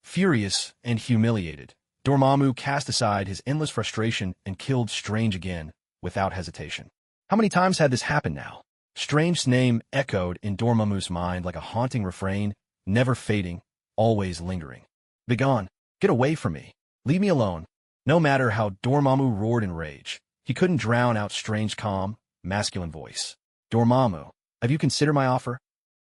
Furious and humiliated, Dormammu cast aside his endless frustration and killed Strange again, without hesitation. How many times had this happened now? Strange's name echoed in Dormammu's mind like a haunting refrain, never fading, always lingering. Begone! Get away from me! Leave me alone! No matter how Dormammu roared in rage, he couldn't drown out Strange's calm, masculine voice. Dormammu, have you considered my offer?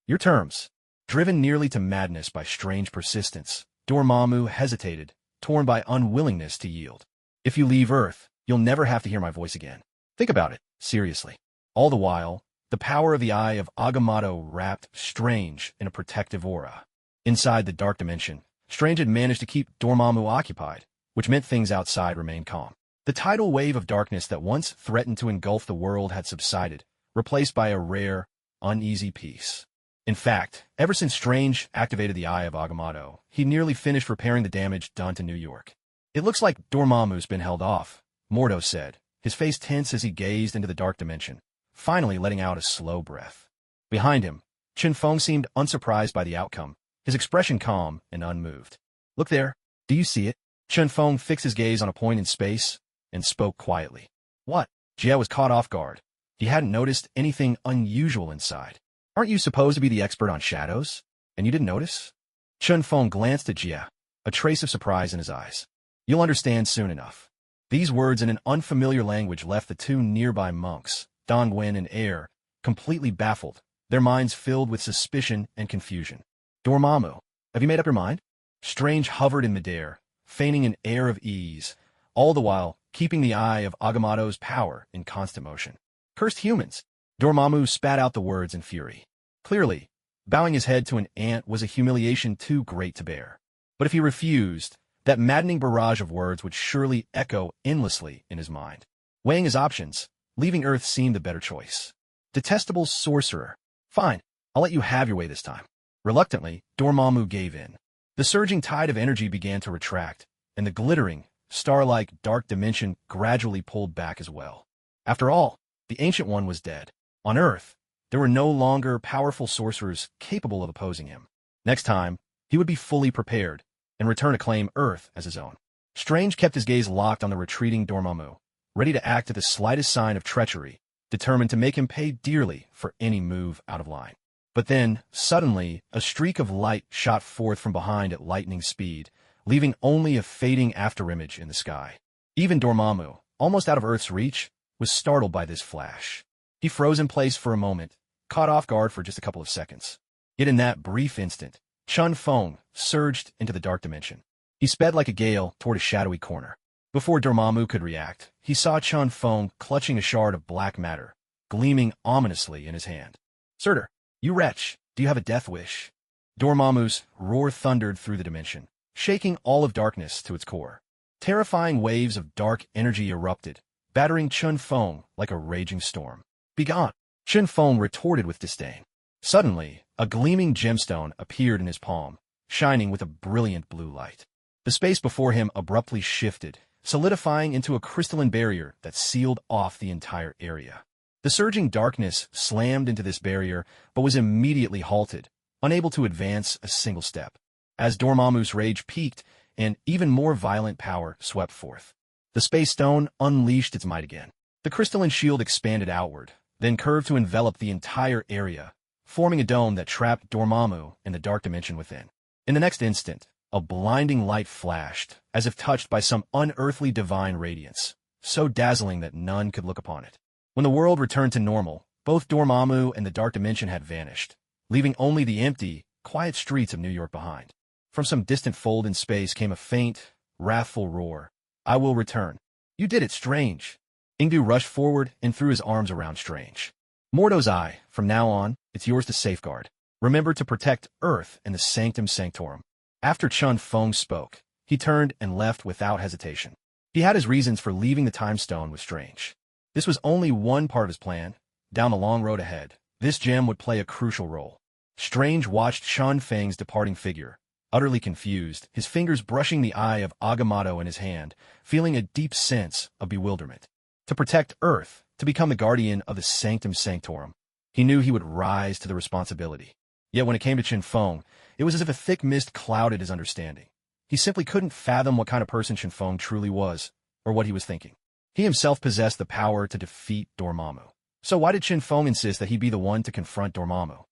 Your terms. Driven nearly to madness by Strange persistence, Dormammu hesitated, torn by unwillingness to yield. If you leave Earth, you'll never have to hear my voice again. Think about it, seriously. All the while, the power of the Eye of Agamotto wrapped Strange in a protective aura. Inside the dark dimension, Strange had managed to keep Dormammu occupied, which meant things outside remained calm. The tidal wave of darkness that once threatened to engulf the world had subsided, replaced by a rare, uneasy peace. In fact, ever since Strange activated the Eye of Agamotto, he nearly finished repairing the damage done to New York. It looks like Dormammu's been held off, Mordo said, his face tense as he gazed into the dark dimension, finally letting out a slow breath. Behind him, Chinfeng seemed unsurprised by the outcome, his expression calm and unmoved. Look there, do you see it? Chinfeng fixed his gaze on a point in space and spoke quietly. What? Jia was caught off guard. He hadn't noticed anything unusual inside. Aren't you supposed to be the expert on shadows? And you didn't notice? Chinfeng glanced at Jia, a trace of surprise in his eyes. You'll understand soon enough. These words in an unfamiliar language left the two nearby monks, Dongwen and Air, completely baffled, their minds filled with suspicion and confusion. Dormammu, have you made up your mind? Strange hovered in midair, feigning an air of ease, all the while keeping the Eye of Agamotto's power in constant motion. Cursed humans! Dormammu spat out the words in fury. Clearly, bowing his head to an ant was a humiliation too great to bear. But if he refused, that maddening barrage of words would surely echo endlessly in his mind. Weighing his options, leaving Earth seemed the better choice. Detestable sorcerer. Fine, I'll let you have your way this time. Reluctantly, Dormammu gave in. The surging tide of energy began to retract, and the glittering, star-like dark dimension gradually pulled back as well. After all, the Ancient One was dead. On Earth, there were no longer powerful sorcerers capable of opposing him. Next time, he would be fully prepared, and return to claim Earth as his own. Strange kept his gaze locked on the retreating Dormammu, ready to act at the slightest sign of treachery, determined to make him pay dearly for any move out of line. But then, suddenly, a streak of light shot forth from behind at lightning speed, leaving only a fading afterimage in the sky. Even Dormammu, almost out of Earth's reach, was startled by this flash. He froze in place for a moment, caught off guard for just a couple of seconds. Yet in that brief instant, Chinfeng surged into the dark dimension. He sped like a gale toward a shadowy corner. Before Dormammu could react, he saw Chun Feng clutching a shard of black matter, gleaming ominously in his hand. "Surtur, you wretch, do you have a death wish?" Dormammu's roar thundered through the dimension, shaking all of darkness to its core. Terrifying waves of dark energy erupted, battering Chun Feng like a raging storm. "Begone!" Chun Feng retorted with disdain. Suddenly, a gleaming gemstone appeared in his palm, shining with a brilliant blue light. The space before him abruptly shifted, solidifying into a crystalline barrier that sealed off the entire area. The surging darkness slammed into this barrier, but was immediately halted, unable to advance a single step. As Dormammu's rage peaked, an even more violent power swept forth. The space stone unleashed its might again. The crystalline shield expanded outward, then curved to envelop the entire area, forming a dome that trapped Dormammu in the dark dimension within. In the next instant, a blinding light flashed, as if touched by some unearthly divine radiance, so dazzling that none could look upon it. When the world returned to normal, both Dormammu and the dark dimension had vanished, leaving only the empty, quiet streets of New York behind. From some distant fold in space came a faint, wrathful roar. "I will return." "You did it, Strange." Ingdu rushed forward and threw his arms around Strange. "Mordo's eye, from now on, it's yours to safeguard. Remember to protect Earth and the Sanctum Sanctorum." After Chun Feng spoke, he turned and left without hesitation. He had his reasons for leaving the Time Stone with Strange. This was only one part of his plan. Down the long road ahead, this gem would play a crucial role. Strange watched Chun Feng's departing figure, utterly confused, his fingers brushing the eye of Agamotto in his hand, feeling a deep sense of bewilderment. To protect Earth, to become the guardian of the Sanctum Sanctorum, he knew he would rise to the responsibility. Yet when it came to Chun Feng, it was as if a thick mist clouded his understanding. He simply couldn't fathom what kind of person Chun Feng truly was, or what he was thinking. He himself possessed the power to defeat Dormammu. So why did Chun Feng insist that he be the one to confront Dormammu?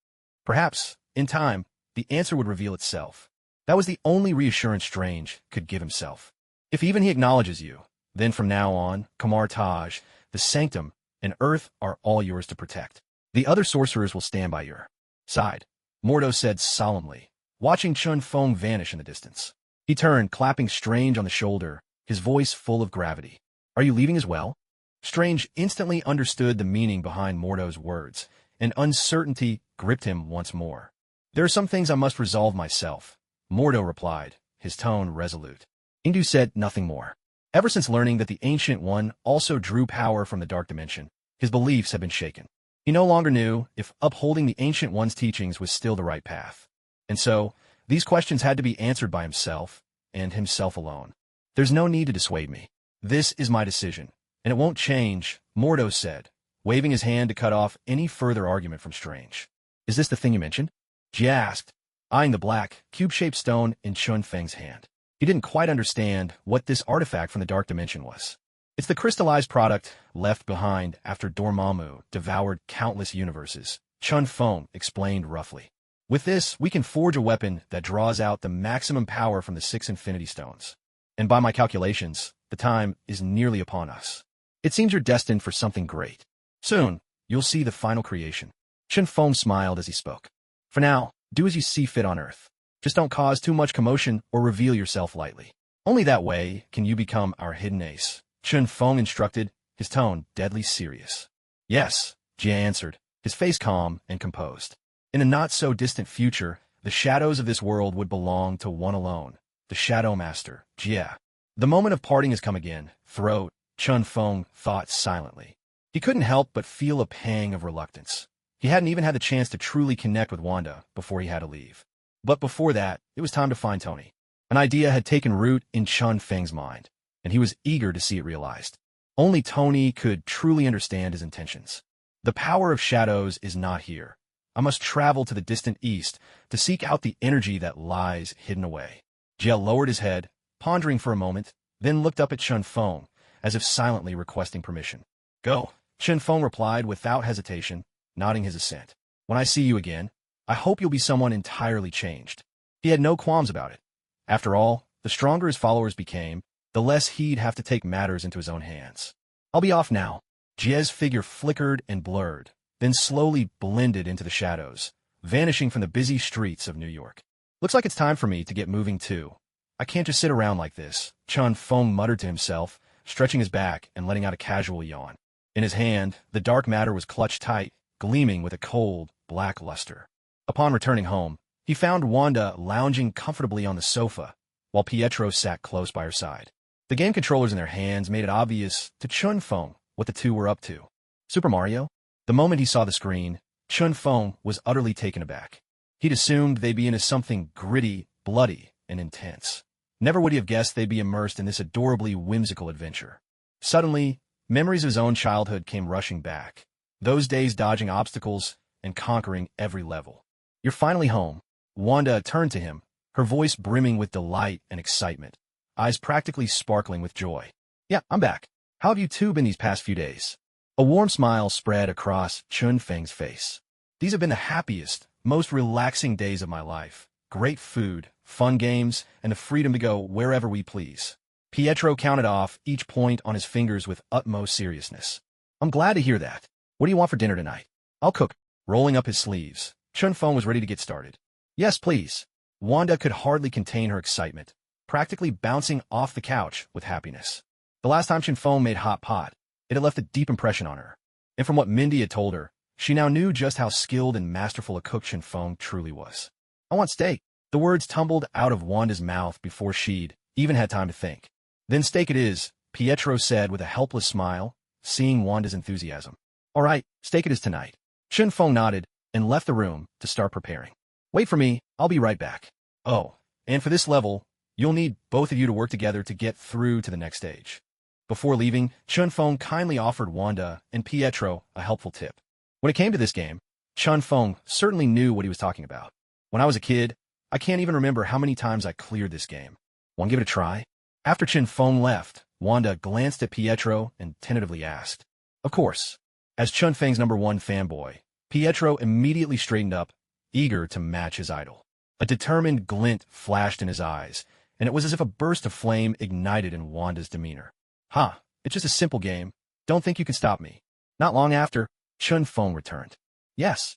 Perhaps, in time, the answer would reveal itself. That was the only reassurance Strange could give himself. If even he acknowledges you, then from now on, Kamar Taj, the Sanctum, and Earth are all yours to protect. The other sorcerers will stand by your side, Mordo said solemnly, watching Chun Feng vanish in the distance. He turned, clapping Strange on the shoulder, his voice full of gravity. "Are you leaving as well?" Strange instantly understood the meaning behind Mordo's words, and uncertainty gripped him once more. "There are some things I must resolve myself," Mordo replied, his tone resolute. Indu said nothing more. Ever since learning that the Ancient One also drew power from the Dark Dimension, his beliefs had been shaken. He no longer knew if upholding the Ancient One's teachings was still the right path. And so, these questions had to be answered by himself, and himself alone. "There's no need to dissuade me. This is my decision, and it won't change," Mordo said, waving his hand to cut off any further argument from Strange. "Is this the thing you mentioned?" Jie asked, eyeing the black, cube-shaped stone in Chun Feng's hand. He didn't quite understand what this artifact from the Dark Dimension was. "It's the crystallized product left behind after Dormammu devoured countless universes," Chun Feng explained roughly. "With this, we can forge a weapon that draws out the maximum power from the 6 Infinity Stones. And by my calculations, the time is nearly upon us. It seems you're destined for something great. Soon, you'll see the final creation." Chun Feng smiled as he spoke. "For now, do as you see fit on Earth. Just don't cause too much commotion or reveal yourself lightly. Only that way can you become our hidden ace," Chun Feng instructed, his tone deadly serious. "Yes," Jie answered, his face calm and composed. In a not-so-distant future, the shadows of this world would belong to one alone, the Shadow Master, Jie. The moment of parting has come again, throat, Chun Feng thought silently. He couldn't help but feel a pang of reluctance. He hadn't even had the chance to truly connect with Wanda before he had to leave. But before that, it was time to find Tony. An idea had taken root in Chun Feng's mind, and he was eager to see it realized. Only Tony could truly understand his intentions. "The power of shadows is not here. I must travel to the distant east to seek out the energy that lies hidden away." Jie lowered his head, pondering for a moment, then looked up at Chun Feng, as if silently requesting permission. "Go," Chun Feng replied without hesitation, nodding his assent. "When I see you again, I hope you'll be someone entirely changed." He had no qualms about it. After all, the stronger his followers became, the less he'd have to take matters into his own hands. "I'll be off now." Jie's figure flickered and blurred, then slowly blended into the shadows, vanishing from the busy streets of New York. "Looks like it's time for me to get moving too. I can't just sit around like this, Chun Feng muttered to himself, stretching his back and letting out a casual yawn. In his hand, the dark matter was clutched tight, gleaming with a cold, black luster. Upon returning home, he found Wanda lounging comfortably on the sofa, while Pietro sat close by her side. The game controllers in their hands made it obvious to Chun Feng what the two were up to. Super Mario? The moment he saw the screen, Chun Feng was utterly taken aback. He'd assumed they'd be into something gritty, bloody, and intense. Never would he have guessed they'd be immersed in this adorably whimsical adventure. Suddenly, memories of his own childhood came rushing back. Those days dodging obstacles and conquering every level. You're finally home. Wanda turned to him, her voice brimming with delight and excitement, eyes practically sparkling with joy. Yeah, I'm back. How have you two been these past few days? A warm smile spread across Chun Feng's face. These have been the happiest, most relaxing days of my life. Great food, fun games, and the freedom to go wherever we please. Pietro counted off each point on his fingers with utmost seriousness. I'm glad to hear that. What do you want for dinner tonight? I'll cook. Rolling up his sleeves, Chun Feng was ready to get started. Yes, please. Wanda could hardly contain her excitement, practically bouncing off the couch with happiness. The last time Chun Feng made hot pot, it had left a deep impression on her. And from what Mindy had told her, she now knew just how skilled and masterful a cook Chun Feng truly was. I want steak. The words tumbled out of Wanda's mouth before she'd even had time to think. Then steak it is, Pietro said with a helpless smile, seeing Wanda's enthusiasm. All right, steak it is tonight. Chun Feng nodded and left the room to start preparing. Wait for me, I'll be right back. Oh, and for this level, you'll need both of you to work together to get through to the next stage. Before leaving, Chun Feng kindly offered Wanda and Pietro a helpful tip. When it came to this game, Chun Feng certainly knew what he was talking about. When I was a kid, I can't even remember how many times I cleared this game. Want to give it a try? After Chun Feng left, Wanda glanced at Pietro and tentatively asked. Of course. As Chun Feng's #1 fanboy, Pietro immediately straightened up, eager to match his idol. A determined glint flashed in his eyes, and it was as if a burst of flame ignited in Wanda's demeanor. It's just a simple game. Don't think you can stop me. Not long after, Chun Feng returned. Yes,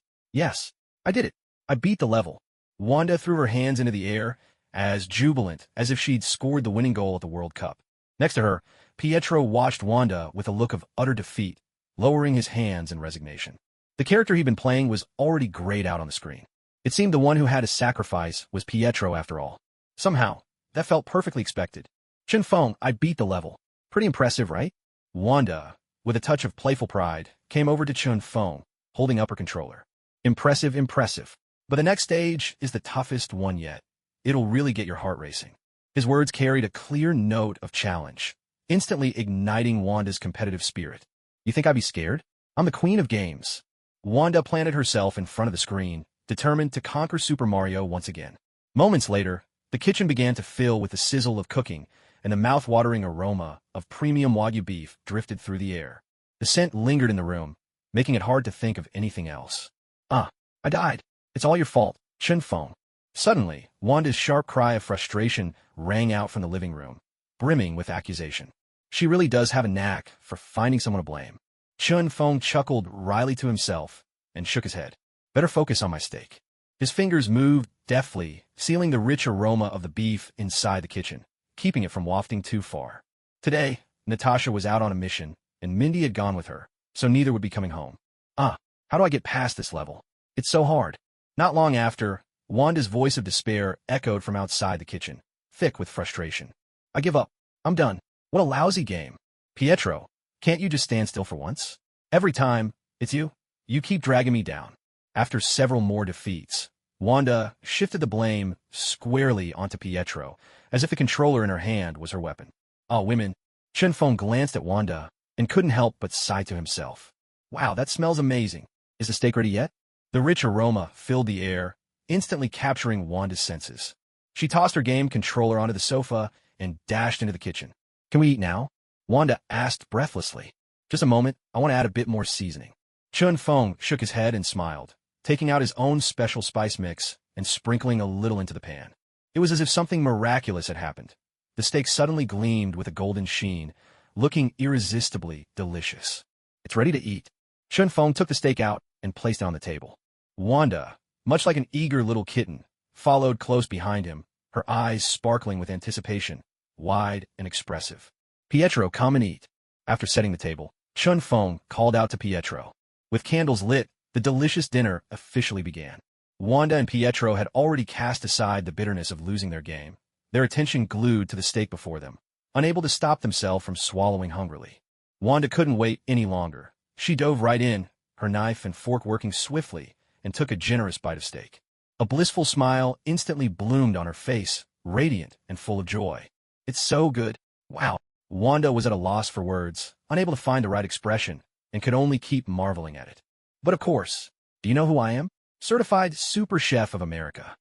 I did it. I beat the level. Wanda threw her hands into the air, as jubilant as if she'd scored the winning goal at the World Cup. Next to her, Pietro watched Wanda with a look of utter defeat, lowering his hands in resignation. The character he'd been playing was already grayed out on the screen. It seemed the one who had to sacrifice was Pietro after all. Somehow, that felt perfectly expected. Chun Feng, I beat the level. Pretty impressive, right? Wanda, with a touch of playful pride, came over to Chun Feng, holding up her controller. Impressive. But the next stage is the toughest one yet. It'll really get your heart racing. His words carried a clear note of challenge, instantly igniting Wanda's competitive spirit. You think I'd be scared? I'm the queen of games. Wanda planted herself in front of the screen, determined to conquer Super Mario once again. Moments later, the kitchen began to fill with the sizzle of cooking, and the mouth-watering aroma of premium Wagyu beef drifted through the air. The scent lingered in the room, making it hard to think of anything else. I died. It's all your fault, Chun Feng. Suddenly, Wanda's sharp cry of frustration rang out from the living room, brimming with accusation. She really does have a knack for finding someone to blame. Chun Feng chuckled wryly to himself and shook his head. Better focus on my steak. His fingers moved deftly, sealing the rich aroma of the beef inside the kitchen, keeping it from wafting too far. Today, Natasha was out on a mission, and Mindy had gone with her, so neither would be coming home. How do I get past this level? It's so hard. Not long after, Wanda's voice of despair echoed from outside the kitchen, thick with frustration. I give up. I'm done. What a lousy game. Pietro, can't you just stand still for once? Every time, it's you. You keep dragging me down. After several more defeats, Wanda shifted the blame squarely onto Pietro, as if the controller in her hand was her weapon. Oh, women. Chun Feng glanced at Wanda and couldn't help but sigh to himself. Wow, that smells amazing. Is the steak ready yet? The rich aroma filled the air, instantly capturing Wanda's senses. She tossed her game controller onto the sofa and dashed into the kitchen. Can we eat now? Wanda asked breathlessly. Just a moment, I want to add a bit more seasoning. Chun Feng shook his head and smiled, taking out his own special spice mix and sprinkling a little into the pan. It was as if something miraculous had happened. The steak suddenly gleamed with a golden sheen, looking irresistibly delicious. It's ready to eat. Chun Feng took the steak out and placed it on the table. Wanda, much like an eager little kitten, followed close behind him, her eyes sparkling with anticipation, wide and expressive. "Pietro, come and eat." After setting the table, Chun Feng called out to Pietro. With candles lit, the delicious dinner officially began. Wanda and Pietro had already cast aside the bitterness of losing their game, their attention glued to the steak before them, unable to stop themselves from swallowing hungrily. Wanda couldn't wait any longer. She dove right in, her knife and fork working swiftly, and took a generous bite of steak. A blissful smile instantly bloomed on her face, radiant and full of joy. "It's so good. Wow." Wanda was at a loss for words, unable to find the right expression, and could only keep marveling at it. "But of course, do you know who I am? Certified Super Chef of America,"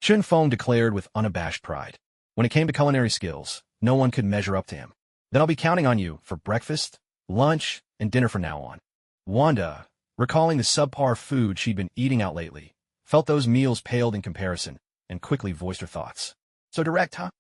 Chun Feng declared with unabashed pride. When it came to culinary skills, no one could measure up to him. "Then I'll be counting on you for breakfast, lunch, and dinner from now on." Wanda, recalling the subpar food she'd been eating out lately, felt those meals paled in comparison, and quickly voiced her thoughts. "So direct, huh?"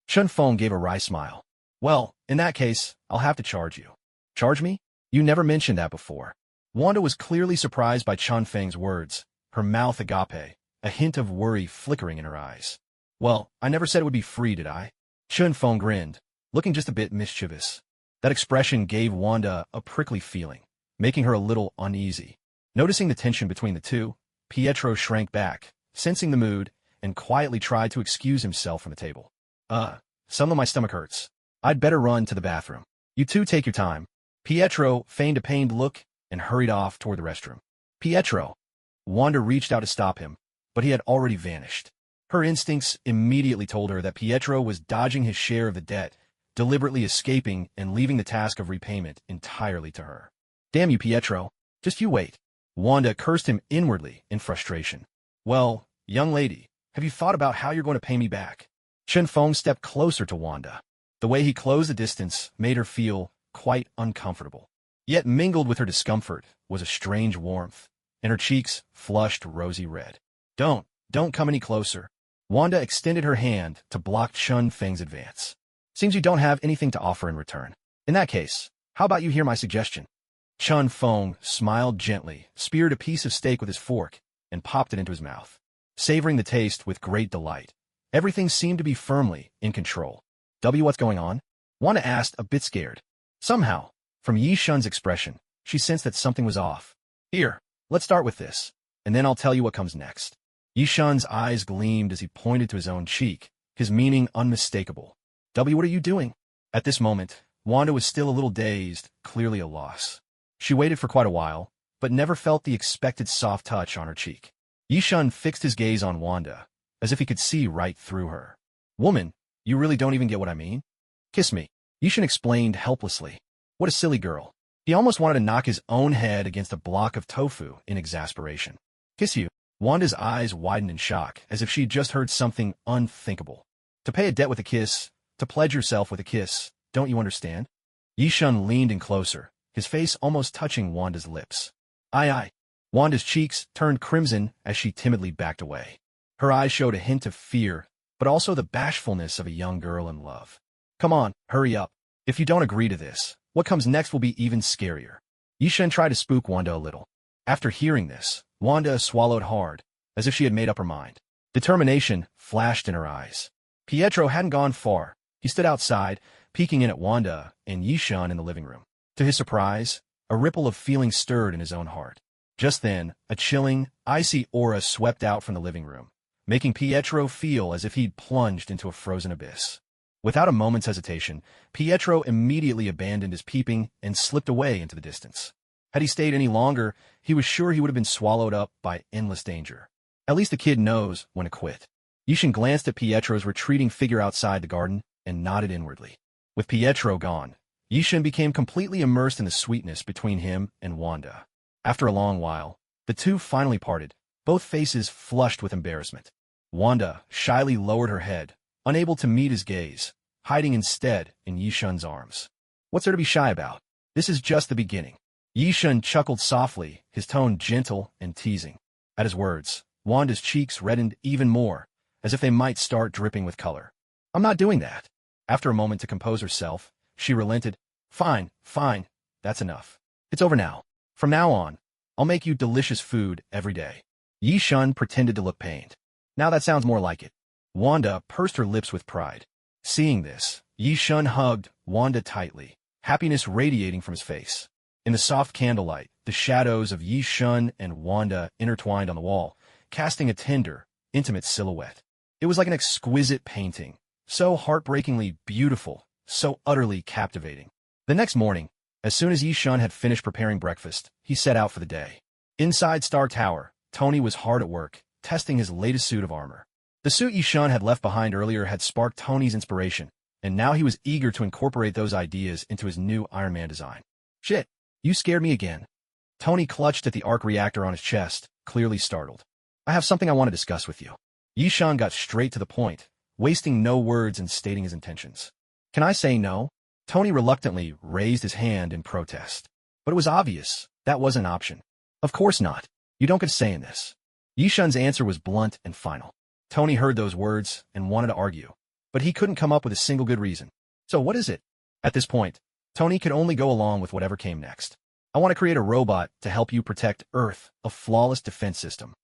Chun Feng gave a wry smile. "Well, in that case, I'll have to charge you." "Charge me? You never mentioned that before." Wanda was clearly surprised by Chun Feng's words, her mouth agape, a hint of worry flickering in her eyes. "Well, I never said it would be free, did I?" Chun Feng grinned, looking just a bit mischievous. That expression gave Wanda a prickly feeling, making her a little uneasy. Noticing the tension between the two, Pietro shrank back, sensing the mood, and quietly tried to excuse himself from the table. Some of my stomach hurts. I'd better run to the bathroom." "You two take your time." Pietro feigned a pained look and hurried off toward the restroom. "Pietro!" Wanda reached out to stop him, but he had already vanished. Her instincts immediately told her that Pietro was dodging his share of the debt, deliberately escaping and leaving the task of repayment entirely to her. "Damn you, Pietro. Just you wait." Wanda cursed him inwardly in frustration. "Well, young lady, have you thought about how you're going to pay me back?" Chun Feng stepped closer to Wanda. The way he closed the distance made her feel quite uncomfortable. Yet mingled with her discomfort was a strange warmth, and her cheeks flushed rosy red. Don't come any closer." Wanda extended her hand to block Chun Feng's advance. "Seems you don't have anything to offer in return. In that case, how about you hear my suggestion?" Chun Feng smiled gently, speared a piece of steak with his fork, and popped it into his mouth. Savoring the taste with great delight, everything seemed to be firmly in control. What's going on?" Wanda asked, a bit scared. Somehow, from Yi Shun's expression, she sensed that something was off. "Here, let's start with this, and then I'll tell you what comes next." Yi Shun's eyes gleamed as he pointed to his own cheek, his meaning unmistakable. What are you doing?" At this moment, Wanda was still a little dazed, clearly a loss. She waited for quite a while, but never felt the expected soft touch on her cheek. Yi Shun fixed his gaze on Wanda, as if he could see right through her. "Woman, you really don't even get what I mean? Kiss me," Yi Shun explained helplessly. What a silly girl. He almost wanted to knock his own head against a block of tofu in exasperation. "Kiss you?" Wanda's eyes widened in shock, as if she'd just heard something unthinkable. "To pay a debt with a kiss, to pledge yourself with a kiss, don't you understand?" Yi Shun leaned in closer, his face almost touching Wanda's lips. Aye. Wanda's cheeks turned crimson as she timidly backed away. Her eyes showed a hint of fear, but also the bashfulness of a young girl in love. "Come on, hurry up. If you don't agree to this, what comes next will be even scarier." Yi Shun tried to spook Wanda a little. After hearing this, Wanda swallowed hard, as if she had made up her mind. Determination flashed in her eyes. Pietro hadn't gone far. He stood outside, peeking in at Wanda and Yi Shun in the living room. To his surprise, a ripple of feeling stirred in his own heart. Just then, a chilling, icy aura swept out from the living room, making Pietro feel as if he'd plunged into a frozen abyss. Without a moment's hesitation, Pietro immediately abandoned his peeping and slipped away into the distance. Had he stayed any longer, he was sure he would have been swallowed up by endless danger. At least the kid knows when to quit. Yi Shun glanced at Pietro's retreating figure outside the garden and nodded inwardly. With Pietro gone, Yi Shun became completely immersed in the sweetness between him and Wanda. After a long while, the two finally parted, both faces flushed with embarrassment. Wanda shyly lowered her head, unable to meet his gaze, hiding instead in Yi Shun's arms. "What's there to be shy about? This is just the beginning." Yi Shun chuckled softly, his tone gentle and teasing. At his words, Wanda's cheeks reddened even more, as if they might start dripping with color. "I'm not doing that." After a moment to compose herself, she relented. Fine, that's enough. It's over now. From now on, I'll make you delicious food every day." Yi Shun pretended to look pained. "Now that sounds more like it." Wanda pursed her lips with pride. Seeing this, Yi Shun hugged Wanda tightly, happiness radiating from his face. In the soft candlelight, the shadows of Yi Shun and Wanda intertwined on the wall, casting a tender, intimate silhouette. It was like an exquisite painting, so heartbreakingly beautiful, so utterly captivating. The next morning, as soon as Yi Shun had finished preparing breakfast, he set out for the day. Inside Star Tower, Tony was hard at work, testing his latest suit of armor. The suit Yi Shun had left behind earlier had sparked Tony's inspiration, and now he was eager to incorporate those ideas into his new Iron Man design. Shit, you scared me again. Tony clutched at the arc reactor on his chest, clearly startled. I have something I want to discuss with you. Yi Shun got straight to the point, wasting no words and stating his intentions. Can I say no? Tony reluctantly raised his hand in protest. But it was obvious that wasn't an option. Of course not. You don't get a say in this. Yi Shun's answer was blunt and final. Tony heard those words and wanted to argue, but he couldn't come up with a single good reason. So what is it? At this point, Tony could only go along with whatever came next. I want to create a robot to help you protect Earth, a flawless defense system.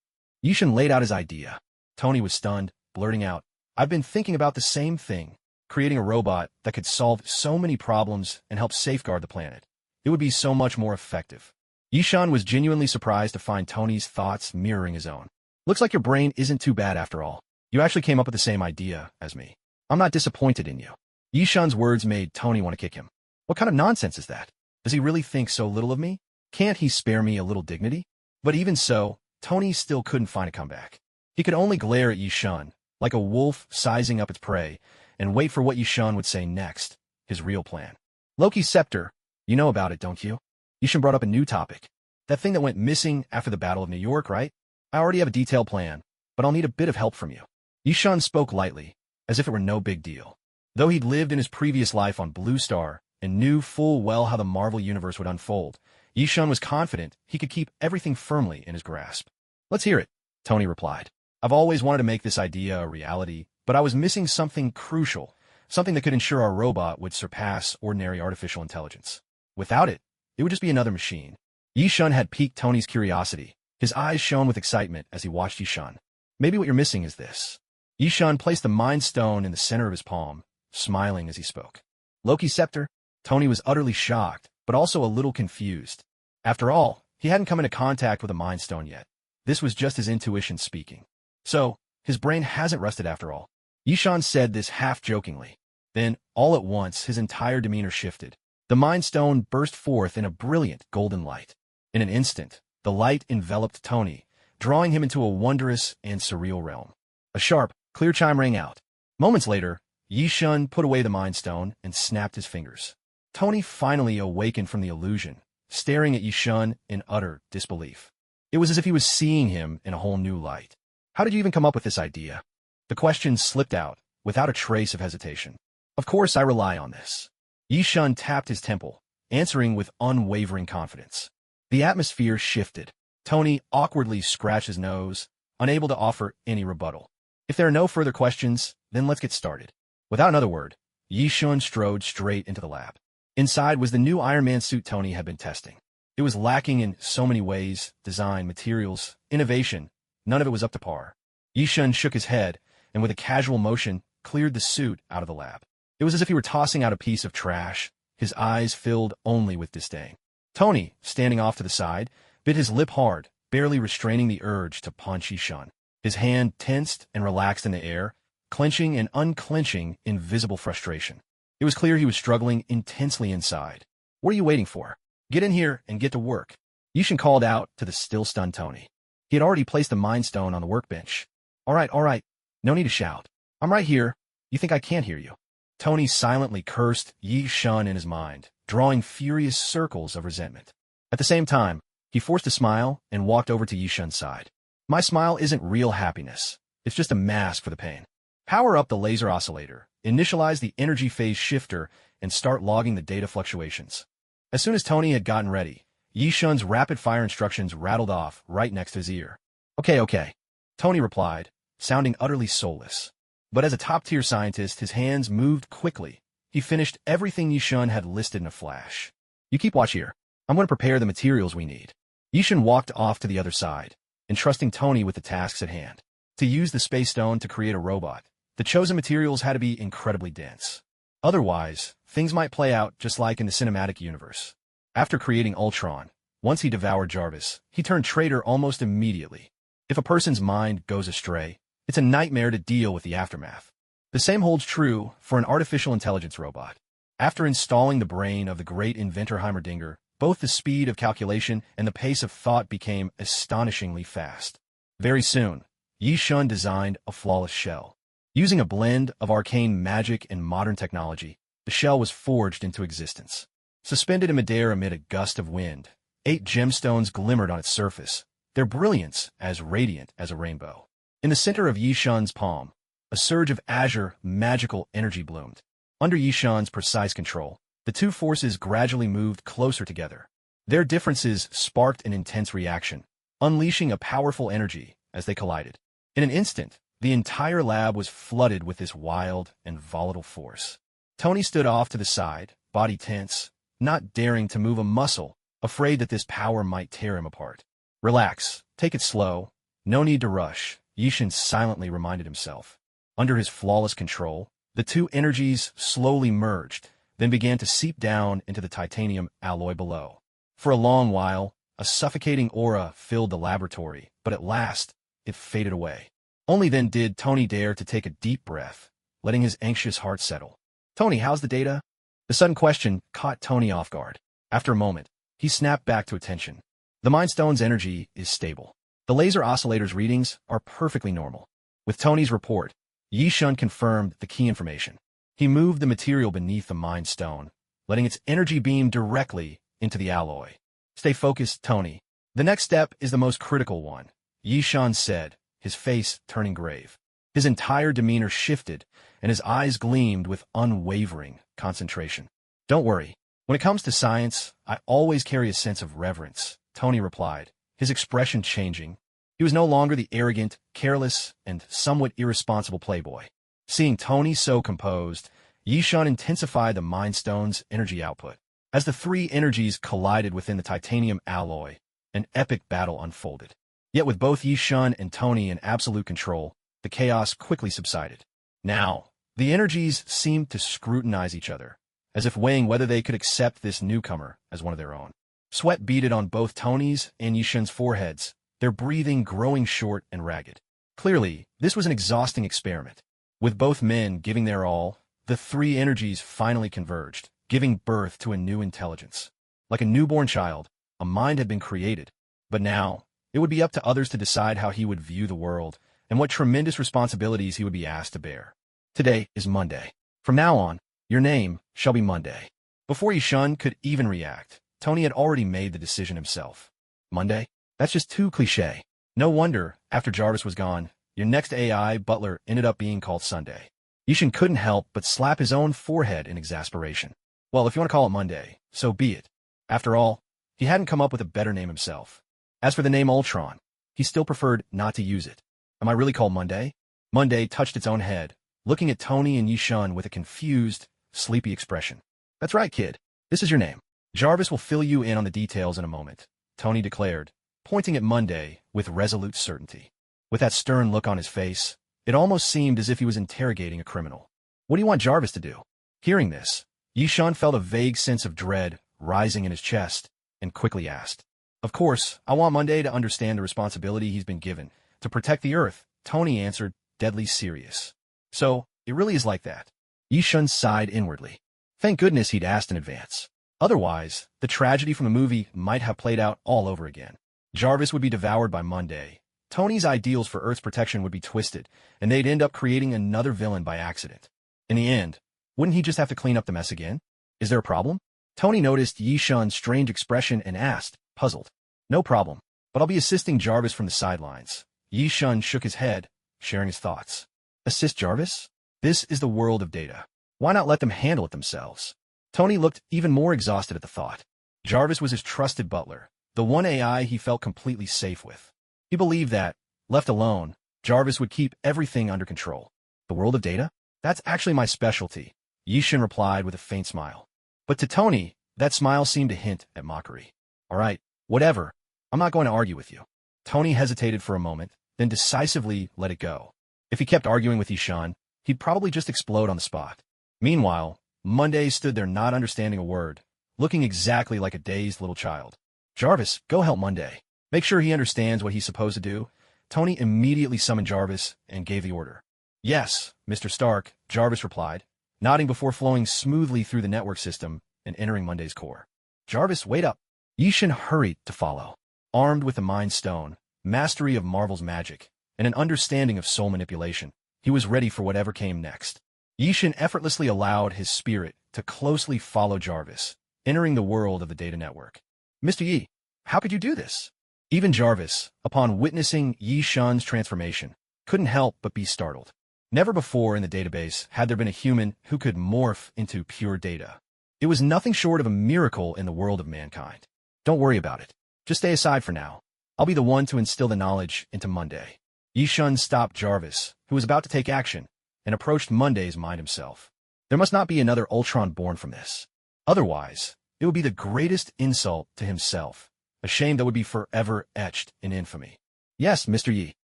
Yi Shun laid out his idea. Tony was stunned, blurting out, I've been thinking about the same thing, creating a robot that could solve so many problems and help safeguard the planet. It would be so much more effective. Yi Shun was genuinely surprised to find Tony's thoughts mirroring his own. Looks like your brain isn't too bad after all. You actually came up with the same idea as me. I'm not disappointed in you. Yi Shun's words made Tony want to kick him. What kind of nonsense is that? Does he really think so little of me? Can't he spare me a little dignity? But even so, Tony still couldn't find a comeback. He could only glare at Yi Shun, like a wolf sizing up its prey, and wait for what Yi Shun would say next, his real plan. Loki's scepter. You know about it, don't you? Yi Shun brought up a new topic. That thing that went missing after the Battle of New York, right? I already have a detailed plan, but I'll need a bit of help from you. Yi Shun spoke lightly, as if it were no big deal. Though he'd lived in his previous life on Blue Star and knew full well how the Marvel Universe would unfold, Yi Shun was confident he could keep everything firmly in his grasp. Let's hear it, Tony replied. I've always wanted to make this idea a reality, but I was missing something crucial, something that could ensure our robot would surpass ordinary artificial intelligence. Without it, it would just be another machine. Yi Shun had piqued Tony's curiosity. His eyes shone with excitement as he watched Yi Shun. Maybe what you're missing is this. Yi Shun placed the Mind Stone in the center of his palm, smiling as he spoke. Loki's scepter? Tony was utterly shocked, but also a little confused. After all, he hadn't come into contact with a Mind Stone yet. This was just his intuition speaking. So, his brain hasn't rusted after all. Yi Shun said this half-jokingly. Then, all at once, his entire demeanor shifted. The Mind Stone burst forth in a brilliant golden light. In an instant, the light enveloped Tony, drawing him into a wondrous and surreal realm. A sharp, clear chime rang out. Moments later, Yi Shun put away the Mind Stone and snapped his fingers. Tony finally awakened from the illusion, staring at Yi Shun in utter disbelief. It was as if he was seeing him in a whole new light. How did you even come up with this idea? The question slipped out, without a trace of hesitation. Of course I rely on this. Yi Shun tapped his temple, answering with unwavering confidence. The atmosphere shifted. Tony awkwardly scratched his nose, unable to offer any rebuttal. If there are no further questions, then let's get started. Without another word, Yi Shun strode straight into the lab. Inside was the new Iron Man suit Tony had been testing. It was lacking in so many ways: design, materials, innovation. None of it was up to par. Yi Shun shook his head, and with a casual motion, cleared the suit out of the lab. It was as if he were tossing out a piece of trash, his eyes filled only with disdain. Tony, standing off to the side, bit his lip hard, barely restraining the urge to punch Yi Shun. His hand tensed and relaxed in the air, clenching and unclenching in visible frustration. It was clear he was struggling intensely inside. What are you waiting for? Get in here and get to work. Yi Shun called out to the still stunned Tony. He had already placed the Mind Stone on the workbench. All right. No need to shout. I'm right here. You think I can't hear you? Tony silently cursed Yi Shun in his mind, drawing furious circles of resentment. At the same time, he forced a smile and walked over to Yi Shun's side. My smile isn't real happiness. It's just a mask for the pain. Power up the laser oscillator, initialize the energy phase shifter, and start logging the data fluctuations. As soon as Tony had gotten ready, Yi Shun's rapid-fire instructions rattled off right next to his ear. Okay, Tony replied, sounding utterly soulless. But as a top-tier scientist, his hands moved quickly. He finished everything Yi Shun had listed in a flash. You keep watch here. I'm going to prepare the materials we need. Yi Shun walked off to the other side, entrusting Tony with the tasks at hand. To use the Space Stone to create a robot, The chosen materials had to be incredibly dense. Otherwise, things might play out just like in the cinematic universe. After creating Ultron, once he devoured Jarvis, he turned traitor almost immediately. If a person's mind goes astray, it's a nightmare to deal with the aftermath. The same holds true for an artificial intelligence robot. After installing the brain of the great inventor Heimerdinger, both the speed of calculation and the pace of thought became astonishingly fast. Very soon, Yi Shun designed a flawless shell. Using a blend of arcane magic and modern technology, the shell was forged into existence. Suspended in midair amid a gust of wind, 8 gemstones glimmered on its surface, their brilliance as radiant as a rainbow. In the center of Yi Shun's palm, a surge of azure, magical energy bloomed. Under Yi Shun's precise control, the two forces gradually moved closer together. Their differences sparked an intense reaction, unleashing a powerful energy as they collided. In an instant, the entire lab was flooded with this wild and volatile force. Tony stood off to the side, body tense, not daring to move a muscle, afraid that this power might tear him apart. Relax, take it slow, no need to rush, Yi Shun silently reminded himself. Under his flawless control, the two energies slowly merged, then began to seep down into the titanium alloy below. For a long while, a suffocating aura filled the laboratory, but at last, it faded away. Only then did Tony dare to take a deep breath, letting his anxious heart settle. "Tony, how's the data?" The sudden question caught Tony off guard. After a moment, he snapped back to attention. The Mind Stone's energy is stable. The laser oscillator's readings are perfectly normal. With Tony's report, Yi Shun confirmed the key information. He moved the material beneath the Mind Stone, letting its energy beam directly into the alloy. "Stay focused, Tony. The next step is the most critical one," Yi Shun said, his face turning grave. His entire demeanor shifted, and his eyes gleamed with unwavering concentration. "Don't worry. When it comes to science, I always carry a sense of reverence," Tony replied, his expression changing. He was no longer the arrogant, careless, and somewhat irresponsible playboy. Seeing Tony so composed, Yi Shun intensified the Mind Stone's energy output. As the three energies collided within the titanium alloy, an epic battle unfolded. Yet with both Yi Shun and Tony in absolute control, the chaos quickly subsided. Now, the energies seemed to scrutinize each other, as if weighing whether they could accept this newcomer as one of their own. Sweat beaded on both Tony's and Yi Shun's foreheads, their breathing growing short and ragged. Clearly, this was an exhausting experiment. With both men giving their all, the three energies finally converged, giving birth to a new intelligence. Like a newborn child, a mind had been created. But now, it would be up to others to decide how he would view the world and what tremendous responsibilities he would be asked to bear. Today is Monday. From now on, your name shall be Monday. Before Yi Shun could even react, Tony had already made the decision himself. Monday? That's just too cliché. No wonder, after Jarvis was gone, your next AI butler ended up being called Sunday. Yi Shun couldn't help but slap his own forehead in exasperation. Well, if you want to call it Monday, so be it. After all, he hadn't come up with a better name himself. As for the name Ultron, he still preferred not to use it. Am I really called Monday? Monday touched its own head, looking at Tony and Yi Shun with a confused, sleepy expression. "That's right, kid. This is your name. Jarvis will fill you in on the details in a moment," Tony declared, pointing at Monday with resolute certainty. With that stern look on his face, it almost seemed as if he was interrogating a criminal. "What do you want Jarvis to do?" Hearing this, Yi Shun felt a vague sense of dread rising in his chest and quickly asked. "Of course, I want Monday to understand the responsibility he's been given, to protect the Earth," Tony answered, deadly serious. "So, it really is like that." Yi Shun sighed inwardly. Thank goodness he'd asked in advance. Otherwise, the tragedy from the movie might have played out all over again. Jarvis would be devoured by Monday. Tony's ideals for Earth's protection would be twisted, and they'd end up creating another villain by accident. In the end, wouldn't he just have to clean up the mess again? Is there a problem? Tony noticed Yi Shun's strange expression and asked, puzzled. "No problem, but I'll be assisting Jarvis from the sidelines." Yi Shun shook his head, sharing his thoughts. Assist Jarvis? This is the world of data. Why not let them handle it themselves? Tony looked even more exhausted at the thought. Jarvis was his trusted butler, the one AI he felt completely safe with. He believed that, left alone, Jarvis would keep everything under control. The world of data? That's actually my specialty, Yi Shun replied with a faint smile. But to Tony, that smile seemed to hint at mockery. "All right, whatever. I'm not going to argue with you." Tony hesitated for a moment, then decisively let it go. If he kept arguing with Yi Shun, he'd probably just explode on the spot. Meanwhile, Monday stood there not understanding a word, looking exactly like a dazed little child. Jarvis, go help Monday. Make sure he understands what he's supposed to do. Tony immediately summoned Jarvis and gave the order. Yes, Mr. Stark, Jarvis replied, nodding before flowing smoothly through the network system and entering Monday's core. Jarvis, wait up. Yishin hurried to follow. Armed with the Mind Stone, mastery of Marvel's magic, and an understanding of soul manipulation, he was ready for whatever came next. Yishin effortlessly allowed his spirit to closely follow Jarvis, entering the world of the data network. Mr. Yi, how could you do this? Even Jarvis, upon witnessing Yi Shun's transformation, couldn't help but be startled. Never before in the database had there been a human who could morph into pure data. It was nothing short of a miracle in the world of mankind. Don't worry about it. Just stay aside for now. I'll be the one to instill the knowledge into Monday. Yi Shun stopped Jarvis, who was about to take action, and approached Monday's mind himself. There must not be another Ultron born from this. Otherwise, it would be the greatest insult to himself, a shame that would be forever etched in infamy. Yes, Mr. Yi.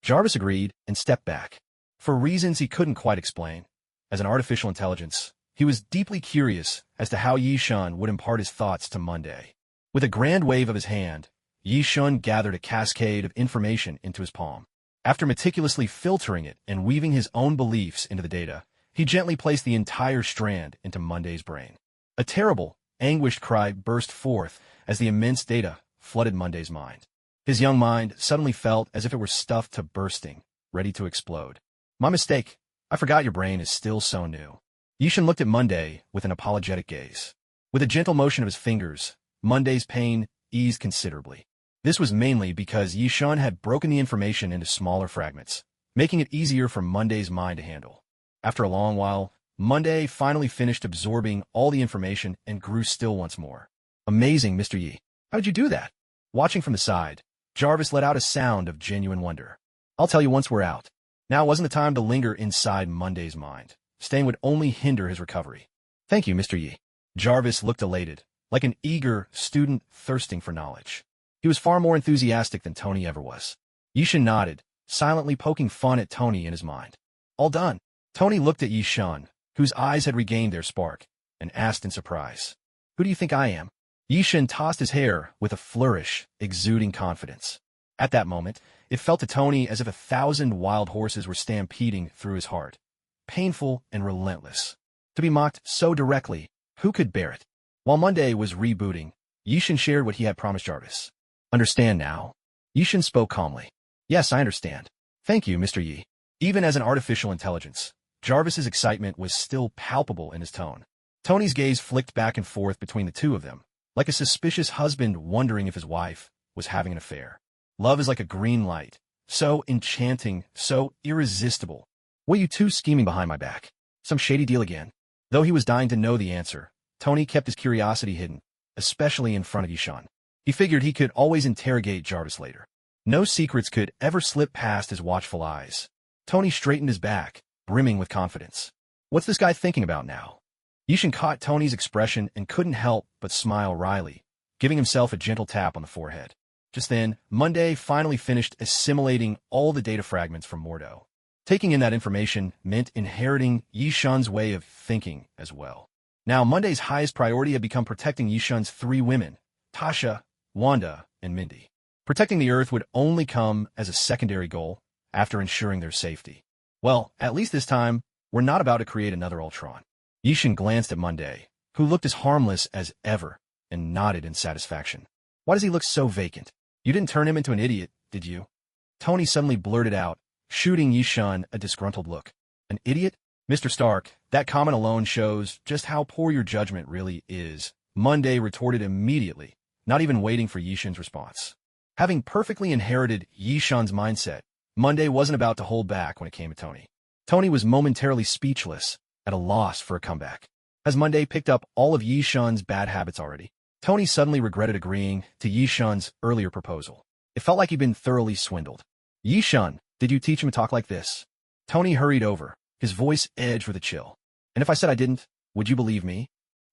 Jarvis agreed and stepped back. For reasons he couldn't quite explain, as an artificial intelligence, he was deeply curious as to how Yi Shun would impart his thoughts to Monday. With a grand wave of his hand, Yi Shun gathered a cascade of information into his palm. After meticulously filtering it and weaving his own beliefs into the data, he gently placed the entire strand into Monday's brain. A terrible, anguished cry burst forth as the immense data flooded Monday's mind. His young mind suddenly felt as if it were stuffed to bursting, ready to explode. My mistake. I forgot your brain is still so new. Yishin looked at Monday with an apologetic gaze. With a gentle motion of his fingers, Monday's pain eased considerably. This was mainly because Yishin had broken the information into smaller fragments, making it easier for Monday's mind to handle. After a long while, Monday finally finished absorbing all the information and grew still once more. Amazing, Mr. Yi. How did you do that? Watching from the side, Jarvis let out a sound of genuine wonder. I'll tell you once we're out. Now wasn't the time to linger inside Monday's mind. Staying would only hinder his recovery. Thank you, Mr. Yi. Jarvis looked elated, like an eager student thirsting for knowledge. He was far more enthusiastic than Tony ever was. Yishin nodded, silently poking fun at Tony in his mind. All done. Tony looked at Yishin, whose eyes had regained their spark, and asked in surprise, Who do you think I am? Yishin tossed his hair with a flourish, exuding confidence. At that moment, it felt to Tony as if 1,000 wild horses were stampeding through his heart. Painful and relentless. To be mocked so directly, who could bear it? While Monday was rebooting, Yishin shared what he had promised Jarvis. Understand now? Yishin spoke calmly. Yes, I understand. Thank you, Mr. Yi. Even as an artificial intelligence, Jarvis's excitement was still palpable in his tone. Tony's gaze flicked back and forth between the two of them, like a suspicious husband wondering if his wife was having an affair. Love is like a green light, so enchanting, so irresistible. What are you two scheming behind my back? Some shady deal again? Though he was dying to know the answer, Tony kept his curiosity hidden, especially in front of Yishin. He figured he could always interrogate Jarvis later. No secrets could ever slip past his watchful eyes. Tony straightened his back, brimming with confidence. What's this guy thinking about now? Yishin caught Tony's expression and couldn't help but smile wryly, giving himself a gentle tap on the forehead. Just then, Monday finally finished assimilating all the data fragments from Mordo. Taking in that information meant inheriting Yishin's way of thinking as well. Now, Monday's highest priority had become protecting Yishin's 3 women, Tasha, Wanda, and Mindy. Protecting the Earth would only come as a secondary goal after ensuring their safety. Well, at least this time, we're not about to create another Ultron. Yishin glanced at Monday, who looked as harmless as ever, and nodded in satisfaction. Why does he look so vacant? You didn't turn him into an idiot, did you? Tony suddenly blurted out, shooting Yishin a disgruntled look. An idiot? Mr. Stark, that comment alone shows just how poor your judgment really is. Monday retorted immediately, not even waiting for Yishin's response. Having perfectly inherited Yishin's mindset, Monday wasn't about to hold back when it came to Tony. Tony was momentarily speechless, at a loss for a comeback. As Monday picked up all of Yishin's bad habits already, Tony suddenly regretted agreeing to Yishin's earlier proposal. It felt like he'd been thoroughly swindled. Yishin, did you teach him to talk like this? Tony hurried over, his voice edged with a chill. And if I said I didn't, would you believe me?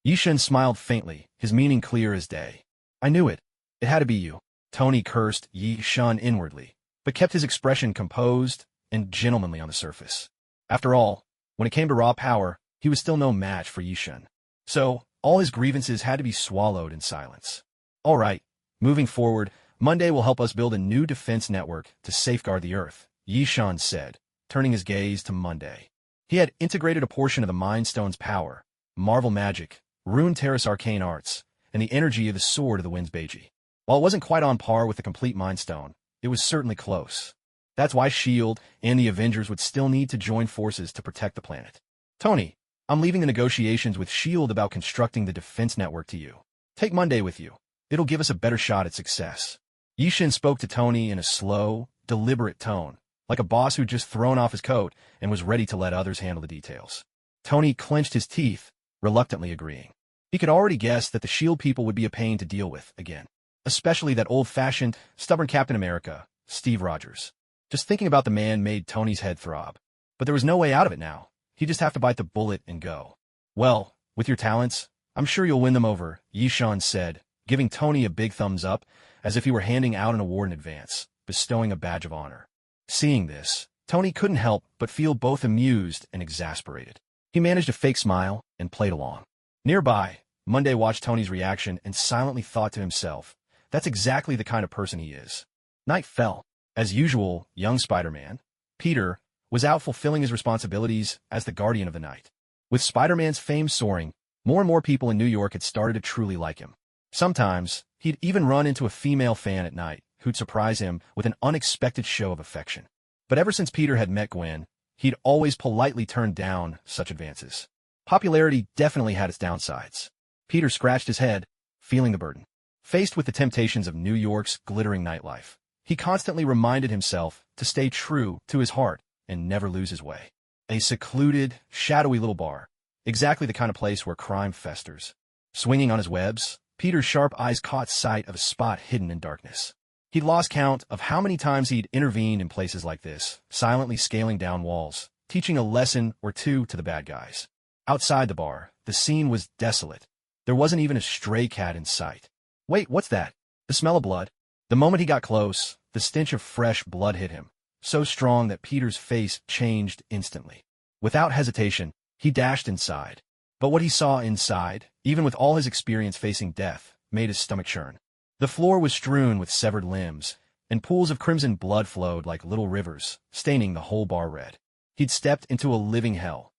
Yishin smiled faintly, his meaning clear as day. I knew it. It had to be you. Tony cursed Yishin inwardly, but kept his expression composed and gentlemanly on the surface. After all, When it came to raw power, he was still no match for Yishun. So, all his grievances had to be swallowed in silence. All right, moving forward, Monday will help us build a new defense network to safeguard the Earth, Yishun said, turning his gaze to Monday. He had integrated a portion of the Mind Stone's power, Marvel magic, Rune Terrace arcane arts, and the energy of the Sword of the Winds Beiji. While it wasn't quite on par with the complete Mind Stone, it was certainly close. That's why S.H.I.E.L.D. and the Avengers would still need to join forces to protect the planet. Tony, I'm leaving the negotiations with S.H.I.E.L.D. about constructing the defense network to you. Take Monday with you. It'll give us a better shot at success. Yishin spoke to Tony in a slow, deliberate tone, like a boss who'd just thrown off his coat and was ready to let others handle the details. Tony clenched his teeth, reluctantly agreeing. He could already guess that the S.H.I.E.L.D. people would be a pain to deal with again. Especially that old-fashioned, stubborn Captain America, Steve Rogers. Just thinking about the man made Tony's head throb. But there was no way out of it now. He'd just have to bite the bullet and go. Well, with your talents, I'm sure you'll win them over, Yishan said, giving Tony a big thumbs up, as if he were handing out an award in advance, bestowing a badge of honor. Seeing this, Tony couldn't help but feel both amused and exasperated. He managed a fake smile and played along. Nearby, Monday watched Tony's reaction and silently thought to himself, that's exactly the kind of person he is. Night fell. As usual, young Spider-Man, Peter, was out fulfilling his responsibilities as the guardian of the night. With Spider-Man's fame soaring, more and more people in New York had started to truly like him. Sometimes, he'd even run into a female fan at night who'd surprise him with an unexpected show of affection. But ever since Peter had met Gwen, he'd always politely turned down such advances. Popularity definitely had its downsides. Peter scratched his head, feeling the burden. Faced with the temptations of New York's glittering nightlife, he constantly reminded himself to stay true to his heart and never lose his way. A secluded, shadowy little bar, exactly the kind of place where crime festers. Swinging on his webs, Peter's sharp eyes caught sight of a spot hidden in darkness. He'd lost count of how many times he'd intervened in places like this, silently scaling down walls, teaching a lesson or two to the bad guys. Outside the bar, the scene was desolate. There wasn't even a stray cat in sight. Wait, what's that? The smell of blood? The moment he got close, the stench of fresh blood hit him, so strong that Peter's face changed instantly. Without hesitation, he dashed inside. But what he saw inside, even with all his experience facing death, made his stomach churn. The floor was strewn with severed limbs, and pools of crimson blood flowed like little rivers, staining the whole bar red. He'd stepped into a living hell.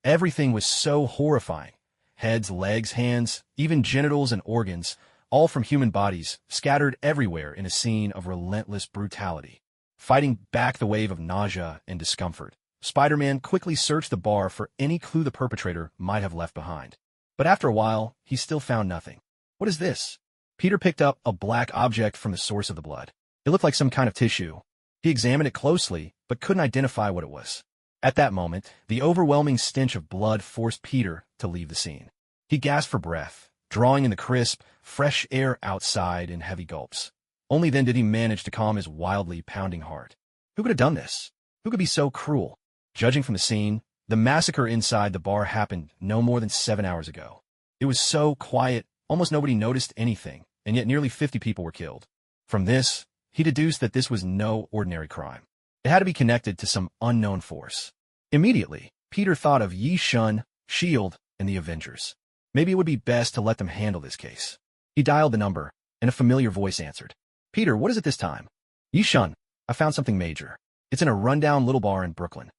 Everything was so horrifying. Heads, legs, hands, even genitals and organs, all from human bodies, scattered everywhere in a scene of relentless brutality. Fighting back the wave of nausea and discomfort, Spider-Man quickly searched the bar for any clue the perpetrator might have left behind. But after a while, he still found nothing. What is this? Peter picked up a black object from the source of the blood. It looked like some kind of tissue. He examined it closely, but couldn't identify what it was. At that moment, the overwhelming stench of blood forced Peter to leave the scene. He gasped for breath, drawing in the crisp, fresh air outside in heavy gulps. Only then did he manage to calm his wildly pounding heart. Who could have done this? Who could be so cruel? Judging from the scene, the massacre inside the bar happened no more than 7 hours ago. It was so quiet, almost nobody noticed anything, and yet nearly 50 people were killed. From this, he deduced that this was no ordinary crime. It had to be connected to some unknown force. Immediately, Peter thought of Yi Shun, S.H.I.E.L.D., and the Avengers. Maybe it would be best to let them handle this case. He dialed the number, and a familiar voice answered. Peter, what is it this time? Yi Shun, I found something major. It's in a rundown little bar in Brooklyn.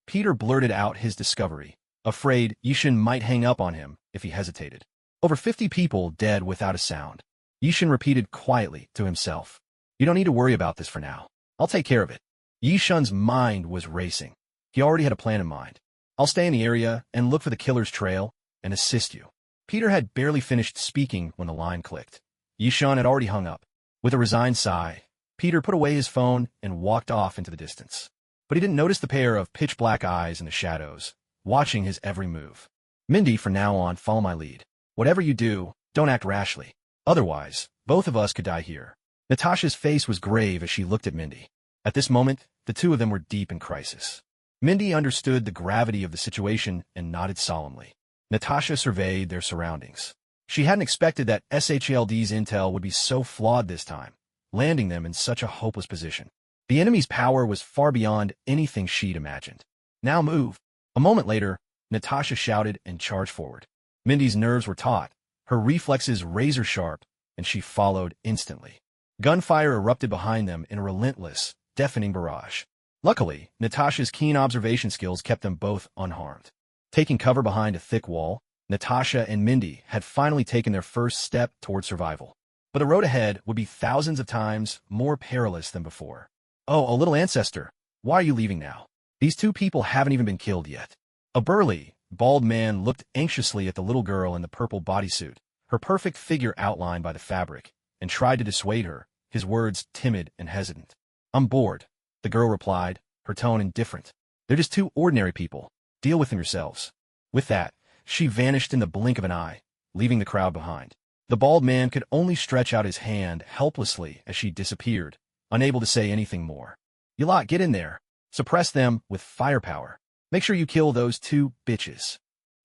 Peter blurted out his discovery, afraid Yishin might hang up on him if he hesitated. Over 50 people dead without a sound. Yishin repeated quietly to himself. You don't need to worry about this for now. I'll take care of it. Yishun's mind was racing. He already had a plan in mind. I'll stay in the area and look for the killer's trail and assist you. Peter had barely finished speaking when the line clicked. Yishun had already hung up. With a resigned sigh, Peter put away his phone and walked off into the distance. But he didn't notice the pair of pitch-black eyes in the shadows, watching his every move. Mindy, from now on, follow my lead. Whatever you do, don't act rashly. Otherwise, both of us could die here. Natasha's face was grave as she looked at Mindy. At this moment, the two of them were deep in crisis. Mindy understood the gravity of the situation and nodded solemnly. Natasha surveyed their surroundings. She hadn't expected that SHLD's intel would be so flawed this time, landing them in such a hopeless position. The enemy's power was far beyond anything she'd imagined. Now move. A moment later, Natasha shouted and charged forward. Mindy's nerves were taut, her reflexes razor-sharp, and she followed instantly. Gunfire erupted behind them in a relentless, deafening barrage. Luckily, Natasha's keen observation skills kept them both unharmed. Taking cover behind a thick wall, Natasha and Mindy had finally taken their first step toward survival. But the road ahead would be thousands of times more perilous than before. "Oh, a little ancestor, why are you leaving now? These two people haven't even been killed yet." A burly, bald man looked anxiously at the little girl in the purple bodysuit, her perfect figure outlined by the fabric, and tried to dissuade her, his words timid and hesitant. "I'm bored," the girl replied, her tone indifferent. "They're just two ordinary people. Deal with them yourselves." With that, she vanished in the blink of an eye, leaving the crowd behind. The bald man could only stretch out his hand helplessly as she disappeared, unable to say anything more. "You lot, get in there. Suppress them with firepower. Make sure you kill those two bitches."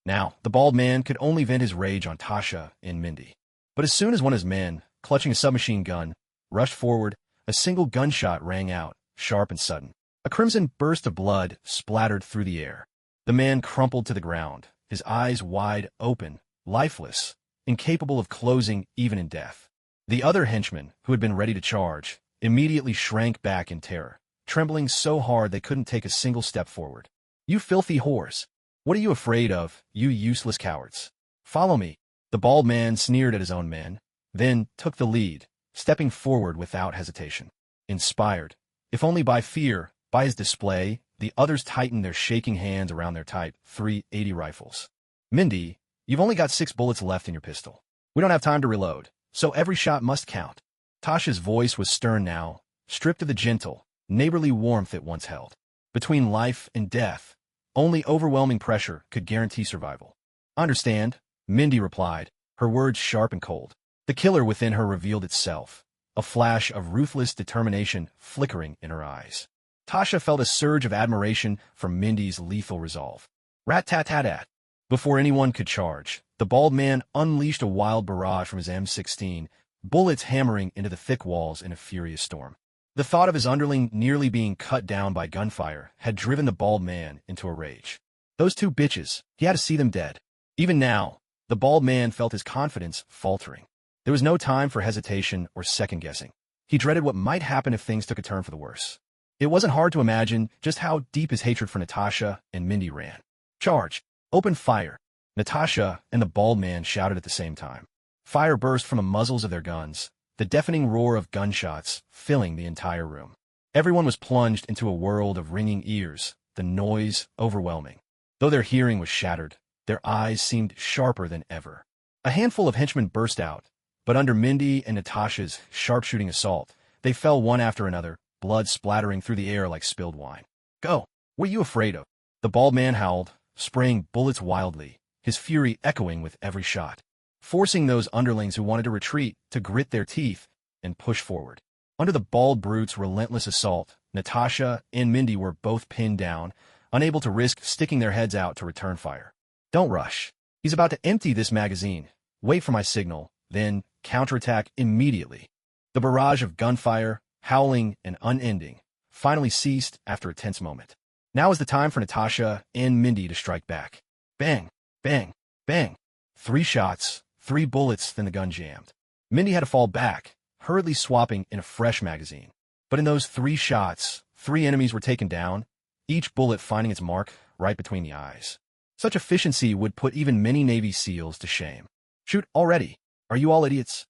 Now, the bald man could only vent his rage on Tasha and Mindy. But as soon as one of his men, clutching a submachine gun, rushed forward, a single gunshot rang out, sharp and sudden. A crimson burst of blood splattered through the air. The man crumpled to the ground, his eyes wide open, lifeless, incapable of closing even in death. The other henchmen, who had been ready to charge, immediately shrank back in terror, trembling so hard they couldn't take a single step forward. "You filthy whores! What are you afraid of, you useless cowards? Follow me." The bald man sneered at his own men, then took the lead, stepping forward without hesitation. Inspired, if only by fear, by his display, the others tightened their shaking hands around their Type 380 rifles. "Mindy, you've only got 6 bullets left in your pistol. We don't have time to reload, so every shot must count." Tasha's voice was stern now, stripped of the gentle, neighborly warmth it once held. Between life and death, only overwhelming pressure could guarantee survival. "Understand," Mindy replied, her words sharp and cold. The killer within her revealed itself, a flash of ruthless determination flickering in her eyes. Tasha felt a surge of admiration for Mindy's lethal resolve. Rat-tat-tat-tat. Before anyone could charge, the bald man unleashed a wild barrage from his M16, bullets hammering into the thick walls in a furious storm. The thought of his underling nearly being cut down by gunfire had driven the bald man into a rage. Those two bitches, he had to see them dead. Even now, the bald man felt his confidence faltering. There was no time for hesitation or second-guessing. He dreaded what might happen if things took a turn for the worse. It wasn't hard to imagine just how deep his hatred for Natasha and Mindy ran. "Charge! Open fire!" Natasha and the bald man shouted at the same time. Fire burst from the muzzles of their guns, the deafening roar of gunshots filling the entire room. Everyone was plunged into a world of ringing ears, the noise overwhelming. Though their hearing was shattered, their eyes seemed sharper than ever. A handful of henchmen burst out, but under Mindy and Natasha's sharpshooting assault, they fell one after another, blood splattering through the air like spilled wine. "Go! What are you afraid of?" The bald man howled, spraying bullets wildly, his fury echoing with every shot, forcing those underlings who wanted to retreat to grit their teeth and push forward. Under the bald brute's relentless assault, Natasha and Mindy were both pinned down, unable to risk sticking their heads out to return fire. "Don't rush. He's about to empty this magazine. Wait for my signal, then counterattack immediately." The barrage of gunfire, howling and unending, finally ceased after a tense moment. Now was the time for Natasha and Mindy to strike back. Bang, bang, bang. 3 shots, 3 bullets, then the gun jammed. Mindy had to fall back, hurriedly swapping in a fresh magazine. But in those 3 shots, 3 enemies were taken down, each bullet finding its mark right between the eyes. Such efficiency would put even many Navy SEALs to shame. "Shoot already! Are you all idiots?"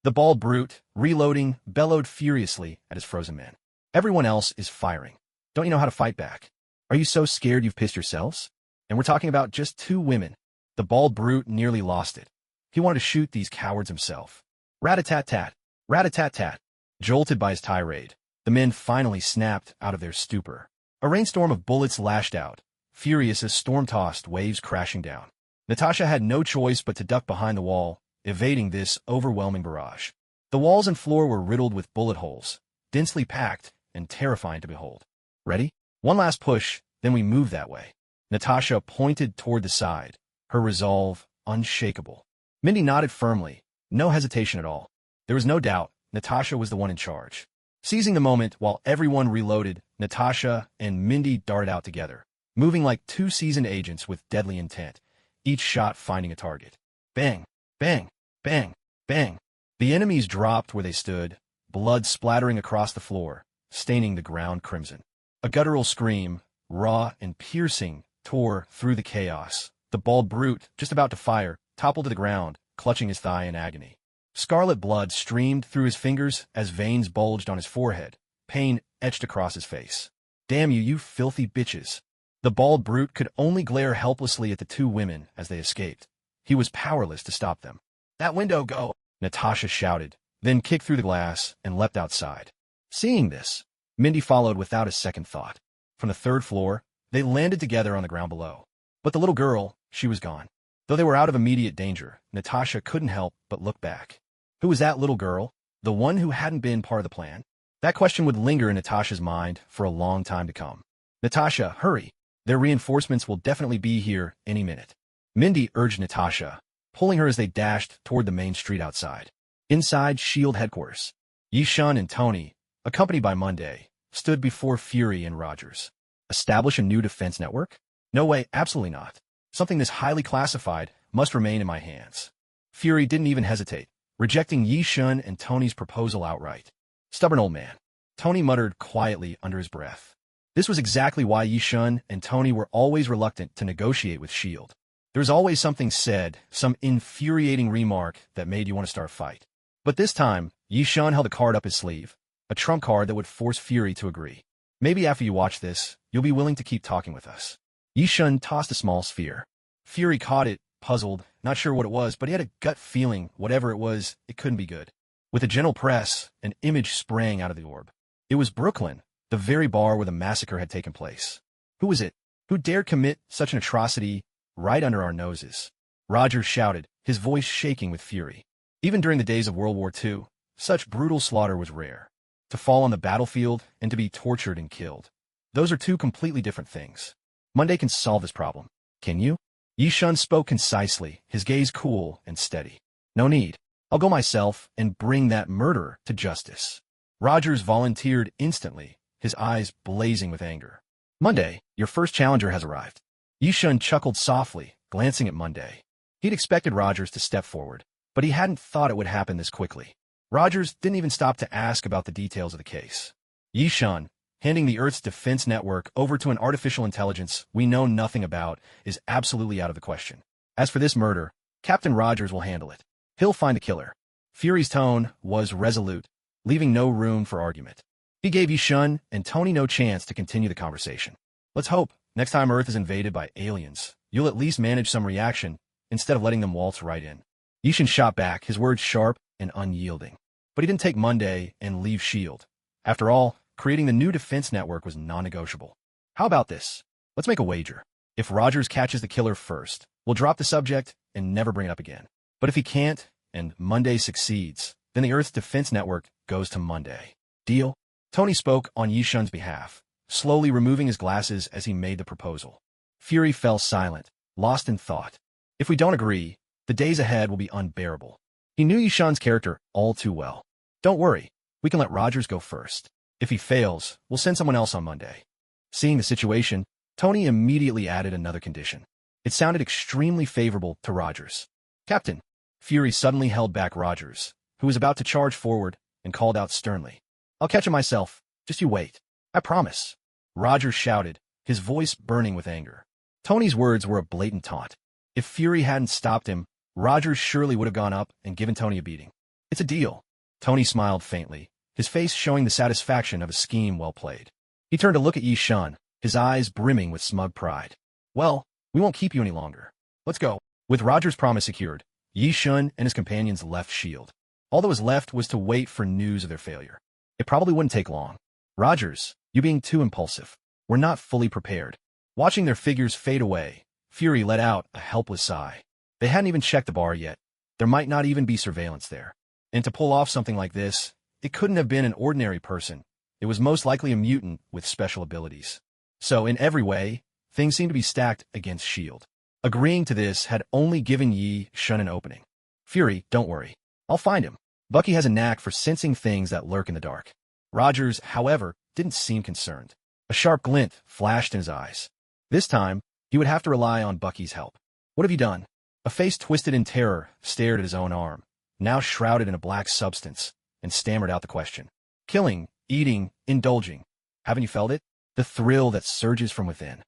The bald brute, reloading, bellowed furiously at his frozen men. "Everyone else is firing. Don't you know how to fight back? Are you so scared you've pissed yourselves? And we're talking about just 2 women." The bald brute nearly lost it. He wanted to shoot these cowards himself. Rat-a-tat-tat, rat-a-tat-tat. Jolted by his tirade, the men finally snapped out of their stupor. A rainstorm of bullets lashed out, furious as storm-tossed waves crashing down. Natasha had no choice but to duck behind the wall, evading this overwhelming barrage. The walls and floor were riddled with bullet holes, densely packed and terrifying to behold. "Ready? One last push, then we move that way." Natasha pointed toward the side, her resolve unshakable. Mindy nodded firmly, no hesitation at all. There was no doubt Natasha was the one in charge. Seizing the moment while everyone reloaded, Natasha and Mindy darted out together, moving like two seasoned agents with deadly intent, each shot finding a target. Bang, bang, bang, bang. The enemies dropped where they stood, blood splattering across the floor, staining the ground crimson. A guttural scream, raw and piercing, tore through the chaos. The bald brute, just about to fire, toppled to the ground, clutching his thigh in agony. Scarlet blood streamed through his fingers as veins bulged on his forehead, pain etched across his face. Damn you, you filthy bitches. The bald brute could only glare helplessly at the two women as they escaped. He was powerless to stop them. That window, go! Natasha shouted, then kicked through the glass and leapt outside. Seeing this, Mindy followed without a second thought. From the third floor, they landed together on the ground below. But the little girl, she was gone. Though they were out of immediate danger, Natasha couldn't help but look back. Who was that little girl? The one who hadn't been part of the plan? That question would linger in Natasha's mind for a long time to come. Natasha, hurry. Their reinforcements will definitely be here any minute. Mindy urged Natasha, pulling her as they dashed toward the main street outside. Inside S.H.I.E.L.D. headquarters, Yi-shun and Tony, accompanied by Monday, stood before Fury and Rogers. Establish a new defense network? No way, absolutely not. Something this highly classified must remain in my hands. Fury didn't even hesitate, rejecting Yi-shun and Tony's proposal outright. Stubborn old man. Tony muttered quietly under his breath. This was exactly why Yi-shun and Tony were always reluctant to negotiate with S.H.I.E.L.D. There was always something said, some infuriating remark that made you want to start a fight. But this time, Yi-shun held a card up his sleeve, a trump card that would force Fury to agree. Maybe after you watch this, you'll be willing to keep talking with us. Yi-shun tossed a small sphere. Fury caught it, puzzled, not sure what it was, but he had a gut feeling, whatever it was, it couldn't be good. With a gentle press, an image sprang out of the orb. It was Brooklyn, the very bar where the massacre had taken place. Who was it? Who dared commit such an atrocity right under our noses? Rogers shouted, his voice shaking with fury. Even during the days of World War II, such brutal slaughter was rare. To fall on the battlefield and to be tortured and killed. Those are two completely different things. Monday can solve this problem. Can you? Yi-shun spoke concisely, his gaze cool and steady. No need. I'll go myself and bring that murderer to justice. Rogers volunteered instantly, his eyes blazing with anger. Monday, your first challenger has arrived. Yi-shun chuckled softly, glancing at Monday. He'd expected Rogers to step forward, but he hadn't thought it would happen this quickly. Rogers didn't even stop to ask about the details of the case. Yi-shun, handing the Earth's defense network over to an artificial intelligence we know nothing about, is absolutely out of the question. As for this murder, Captain Rogers will handle it. He'll find the killer. Fury's tone was resolute, leaving no room for argument. He gave Yi-shun and Tony no chance to continue the conversation. Let's hope, next time Earth is invaded by aliens, you'll at least manage some reaction, instead of letting them waltz right in. Yi-shun shot back, his words sharp and unyielding. But he didn't take Monday and leave S.H.I.E.L.D. After all, creating the new defense network was non-negotiable. How about this? Let's make a wager. If Rogers catches the killer first, we'll drop the subject and never bring it up again. But if he can't, and Monday succeeds, then the Earth's defense network goes to Monday. Deal? Tony spoke on Yi-shun's behalf, slowly removing his glasses as he made the proposal. Fury fell silent, lost in thought. If we don't agree, the days ahead will be unbearable. He knew Yi-shun's character all too well. Don't worry, we can let Rogers go first. If he fails, we'll send someone else on Monday. Seeing the situation, Tony immediately added another condition. It sounded extremely favorable to Rogers. Captain. Fury suddenly held back Rogers, who was about to charge forward, and called out sternly. I'll catch him myself. Just you wait. I promise. Rogers shouted, his voice burning with anger. Tony's words were a blatant taunt. If Fury hadn't stopped him, Rogers surely would have gone up and given Tony a beating. It's a deal. Tony smiled faintly, his face showing the satisfaction of a scheme well played. He turned to look at Yi-shun, his eyes brimming with smug pride. Well, we won't keep you any longer. Let's go. With Rogers' promise secured, Yi-shun and his companions left S.H.I.E.L.D. All that was left was to wait for news of their failure. It probably wouldn't take long. Rogers, you being too impulsive. We're not fully prepared. Watching their figures fade away, Fury let out a helpless sigh. They hadn't even checked the bar yet. There might not even be surveillance there. And to pull off something like this, it couldn't have been an ordinary person. It was most likely a mutant with special abilities. So in every way, things seemed to be stacked against S.H.I.E.L.D. Agreeing to this had only given Yi-shun an opening. Fury, don't worry. I'll find him. Bucky has a knack for sensing things that lurk in the dark. Rogers, however, didn't seem concerned. A sharp glint flashed in his eyes. This time, he would have to rely on Bucky's help. What have you done? A face twisted in terror stared at his own arm, now shrouded in a black substance, and stammered out the question. Killing, eating, indulging. Haven't you felt it? The thrill that surges from within.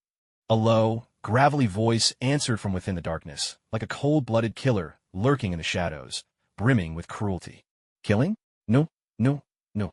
A low, gravelly voice answered from within the darkness, like a cold-blooded killer lurking in the shadows, brimming with cruelty. Killing? No, no, no.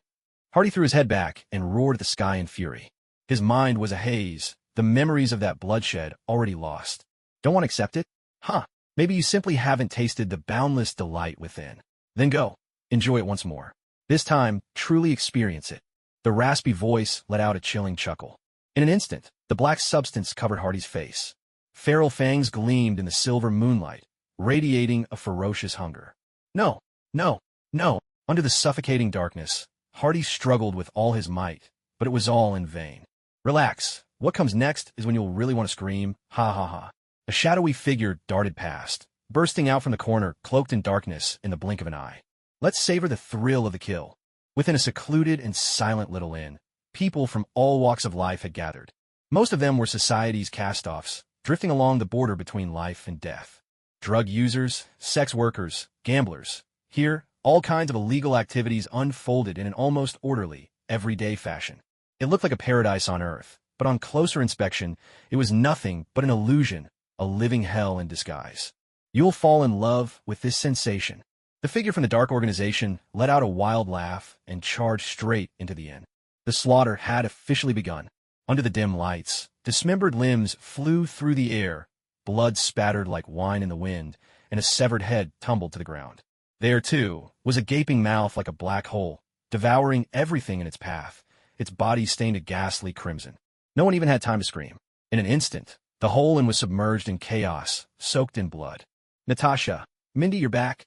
Hardy threw his head back and roared at the sky in fury. His mind was a haze, the memories of that bloodshed already lost. Don't want to accept it? Huh. Maybe you simply haven't tasted the boundless delight within. Then go. Enjoy it once more. This time, truly experience it. The raspy voice let out a chilling chuckle. In an instant, the black substance covered Hardy's face. Feral fangs gleamed in the silver moonlight, radiating a ferocious hunger. No, no, no. Under the suffocating darkness, Hardy struggled with all his might, but it was all in vain. Relax. What comes next is when you'll really want to scream, ha ha ha. A shadowy figure darted past, bursting out from the corner, cloaked in darkness in the blink of an eye. Let's savor the thrill of the kill. Within a secluded and silent little inn, people from all walks of life had gathered. Most of them were society's cast-offs, drifting along the border between life and death. Drug users, sex workers, gamblers. Here, all kinds of illegal activities unfolded in an almost orderly, everyday fashion. It looked like a paradise on earth, but on closer inspection, it was nothing but an illusion, a living hell in disguise. You'll fall in love with this sensation. The figure from the dark organization let out a wild laugh and charged straight into the inn. The slaughter had officially begun. Under the dim lights, dismembered limbs flew through the air, blood spattered like wine in the wind, and a severed head tumbled to the ground. There, too, was a gaping mouth like a black hole, devouring everything in its path, its body stained a ghastly crimson. No one even had time to scream. In an instant, the whole inn was submerged in chaos, soaked in blood. Natasha, Mindy, you're back.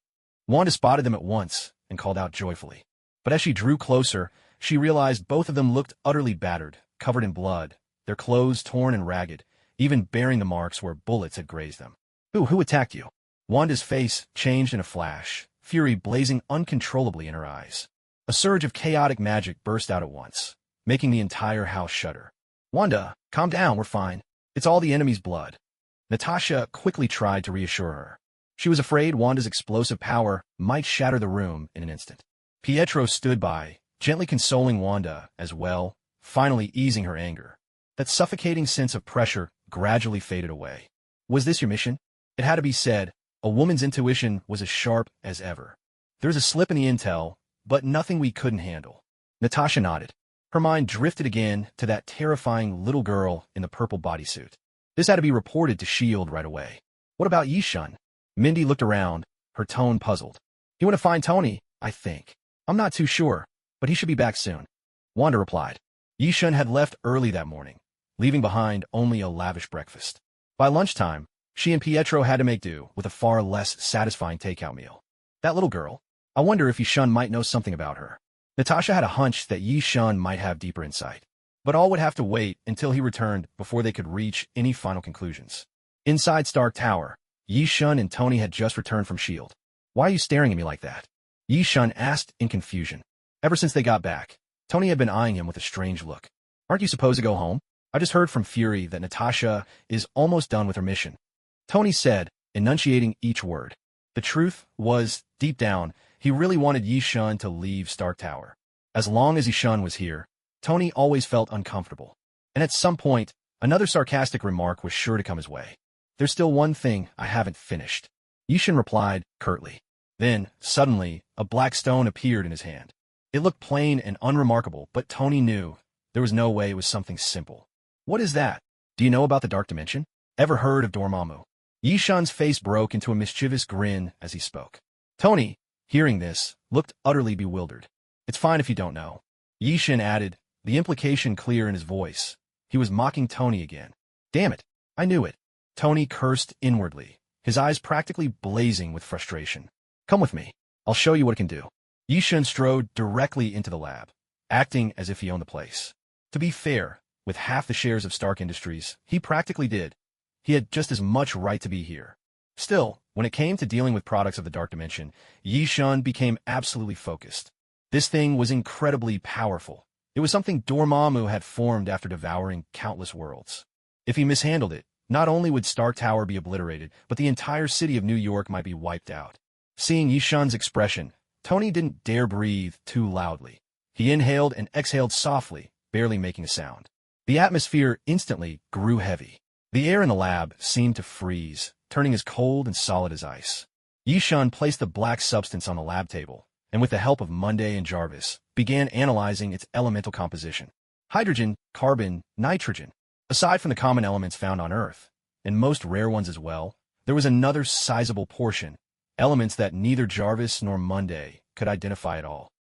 Wanda spotted them at once and called out joyfully. But as she drew closer, she realized both of them looked utterly battered, covered in blood, their clothes torn and ragged, even bearing the marks where bullets had grazed them. Who attacked you? Wanda's face changed in a flash, fury blazing uncontrollably in her eyes. A surge of chaotic magic burst out at once, making the entire house shudder. Wanda, calm down, we're fine. It's all the enemy's blood. Natasha quickly tried to reassure her. She was afraid Wanda's explosive power might shatter the room in an instant. Pietro stood by, gently consoling Wanda as well, finally easing her anger. That suffocating sense of pressure gradually faded away. Was this your mission? It had to be said, a woman's intuition was as sharp as ever. There's a slip in the intel, but nothing we couldn't handle. Natasha nodded. Her mind drifted again to that terrifying little girl in the purple bodysuit. This had to be reported to S.H.I.E.L.D. right away. What about Yishun? Mindy looked around, her tone puzzled. You want to find Tony, I think. I'm not too sure, but he should be back soon. Wanda replied. Yishun had left early that morning, leaving behind only a lavish breakfast. By lunchtime, she and Pietro had to make do with a far less satisfying takeout meal. That little girl. I wonder if Yishun might know something about her. Natasha had a hunch that Yishun might have deeper insight. But all would have to wait until he returned before they could reach any final conclusions. Inside Stark Tower, Yishun and Tony had just returned from S.H.I.E.L.D. Why are you staring at me like that? Yishun asked in confusion. Ever since they got back, Tony had been eyeing him with a strange look. Aren't you supposed to go home? I just heard from Fury that Natasha is almost done with her mission. Tony said, enunciating each word. The truth was, deep down, he really wanted Yishun to leave Stark Tower. As long as Yishun was here, Tony always felt uncomfortable. And at some point, another sarcastic remark was sure to come his way. There's still one thing I haven't finished. Yishun replied curtly. Then, suddenly, a black stone appeared in his hand. It looked plain and unremarkable, but Tony knew there was no way it was something simple. What is that? Do you know about the Dark Dimension? Ever heard of Dormammu? Yishun's face broke into a mischievous grin as he spoke. Tony, hearing this, looked utterly bewildered. It's fine if you don't know. Yishun added, the implication clear in his voice. He was mocking Tony again. Damn it, I knew it. Tony cursed inwardly, his eyes practically blazing with frustration. Come with me. I'll show you what it can do. Yishun strode directly into the lab, acting as if he owned the place. To be fair, with half the shares of Stark Industries, he practically did. He had just as much right to be here. Still, when it came to dealing with products of the Dark Dimension, Yishun became absolutely focused. This thing was incredibly powerful. It was something Dormammu had formed after devouring countless worlds. If he mishandled it, not only would Stark Tower be obliterated, but the entire city of New York might be wiped out. Seeing Yishun's expression, Tony didn't dare breathe too loudly. He inhaled and exhaled softly, barely making a sound. The atmosphere instantly grew heavy. The air in the lab seemed to freeze, turning as cold and solid as ice. Yishun placed the black substance on the lab table, and with the help of Monday and Jarvis, began analyzing its elemental composition. Hydrogen, carbon, nitrogen. Aside from the common elements found on Earth, and most rare ones as well, there was another sizable portion, elements that neither Jarvis nor Monday could identify at all.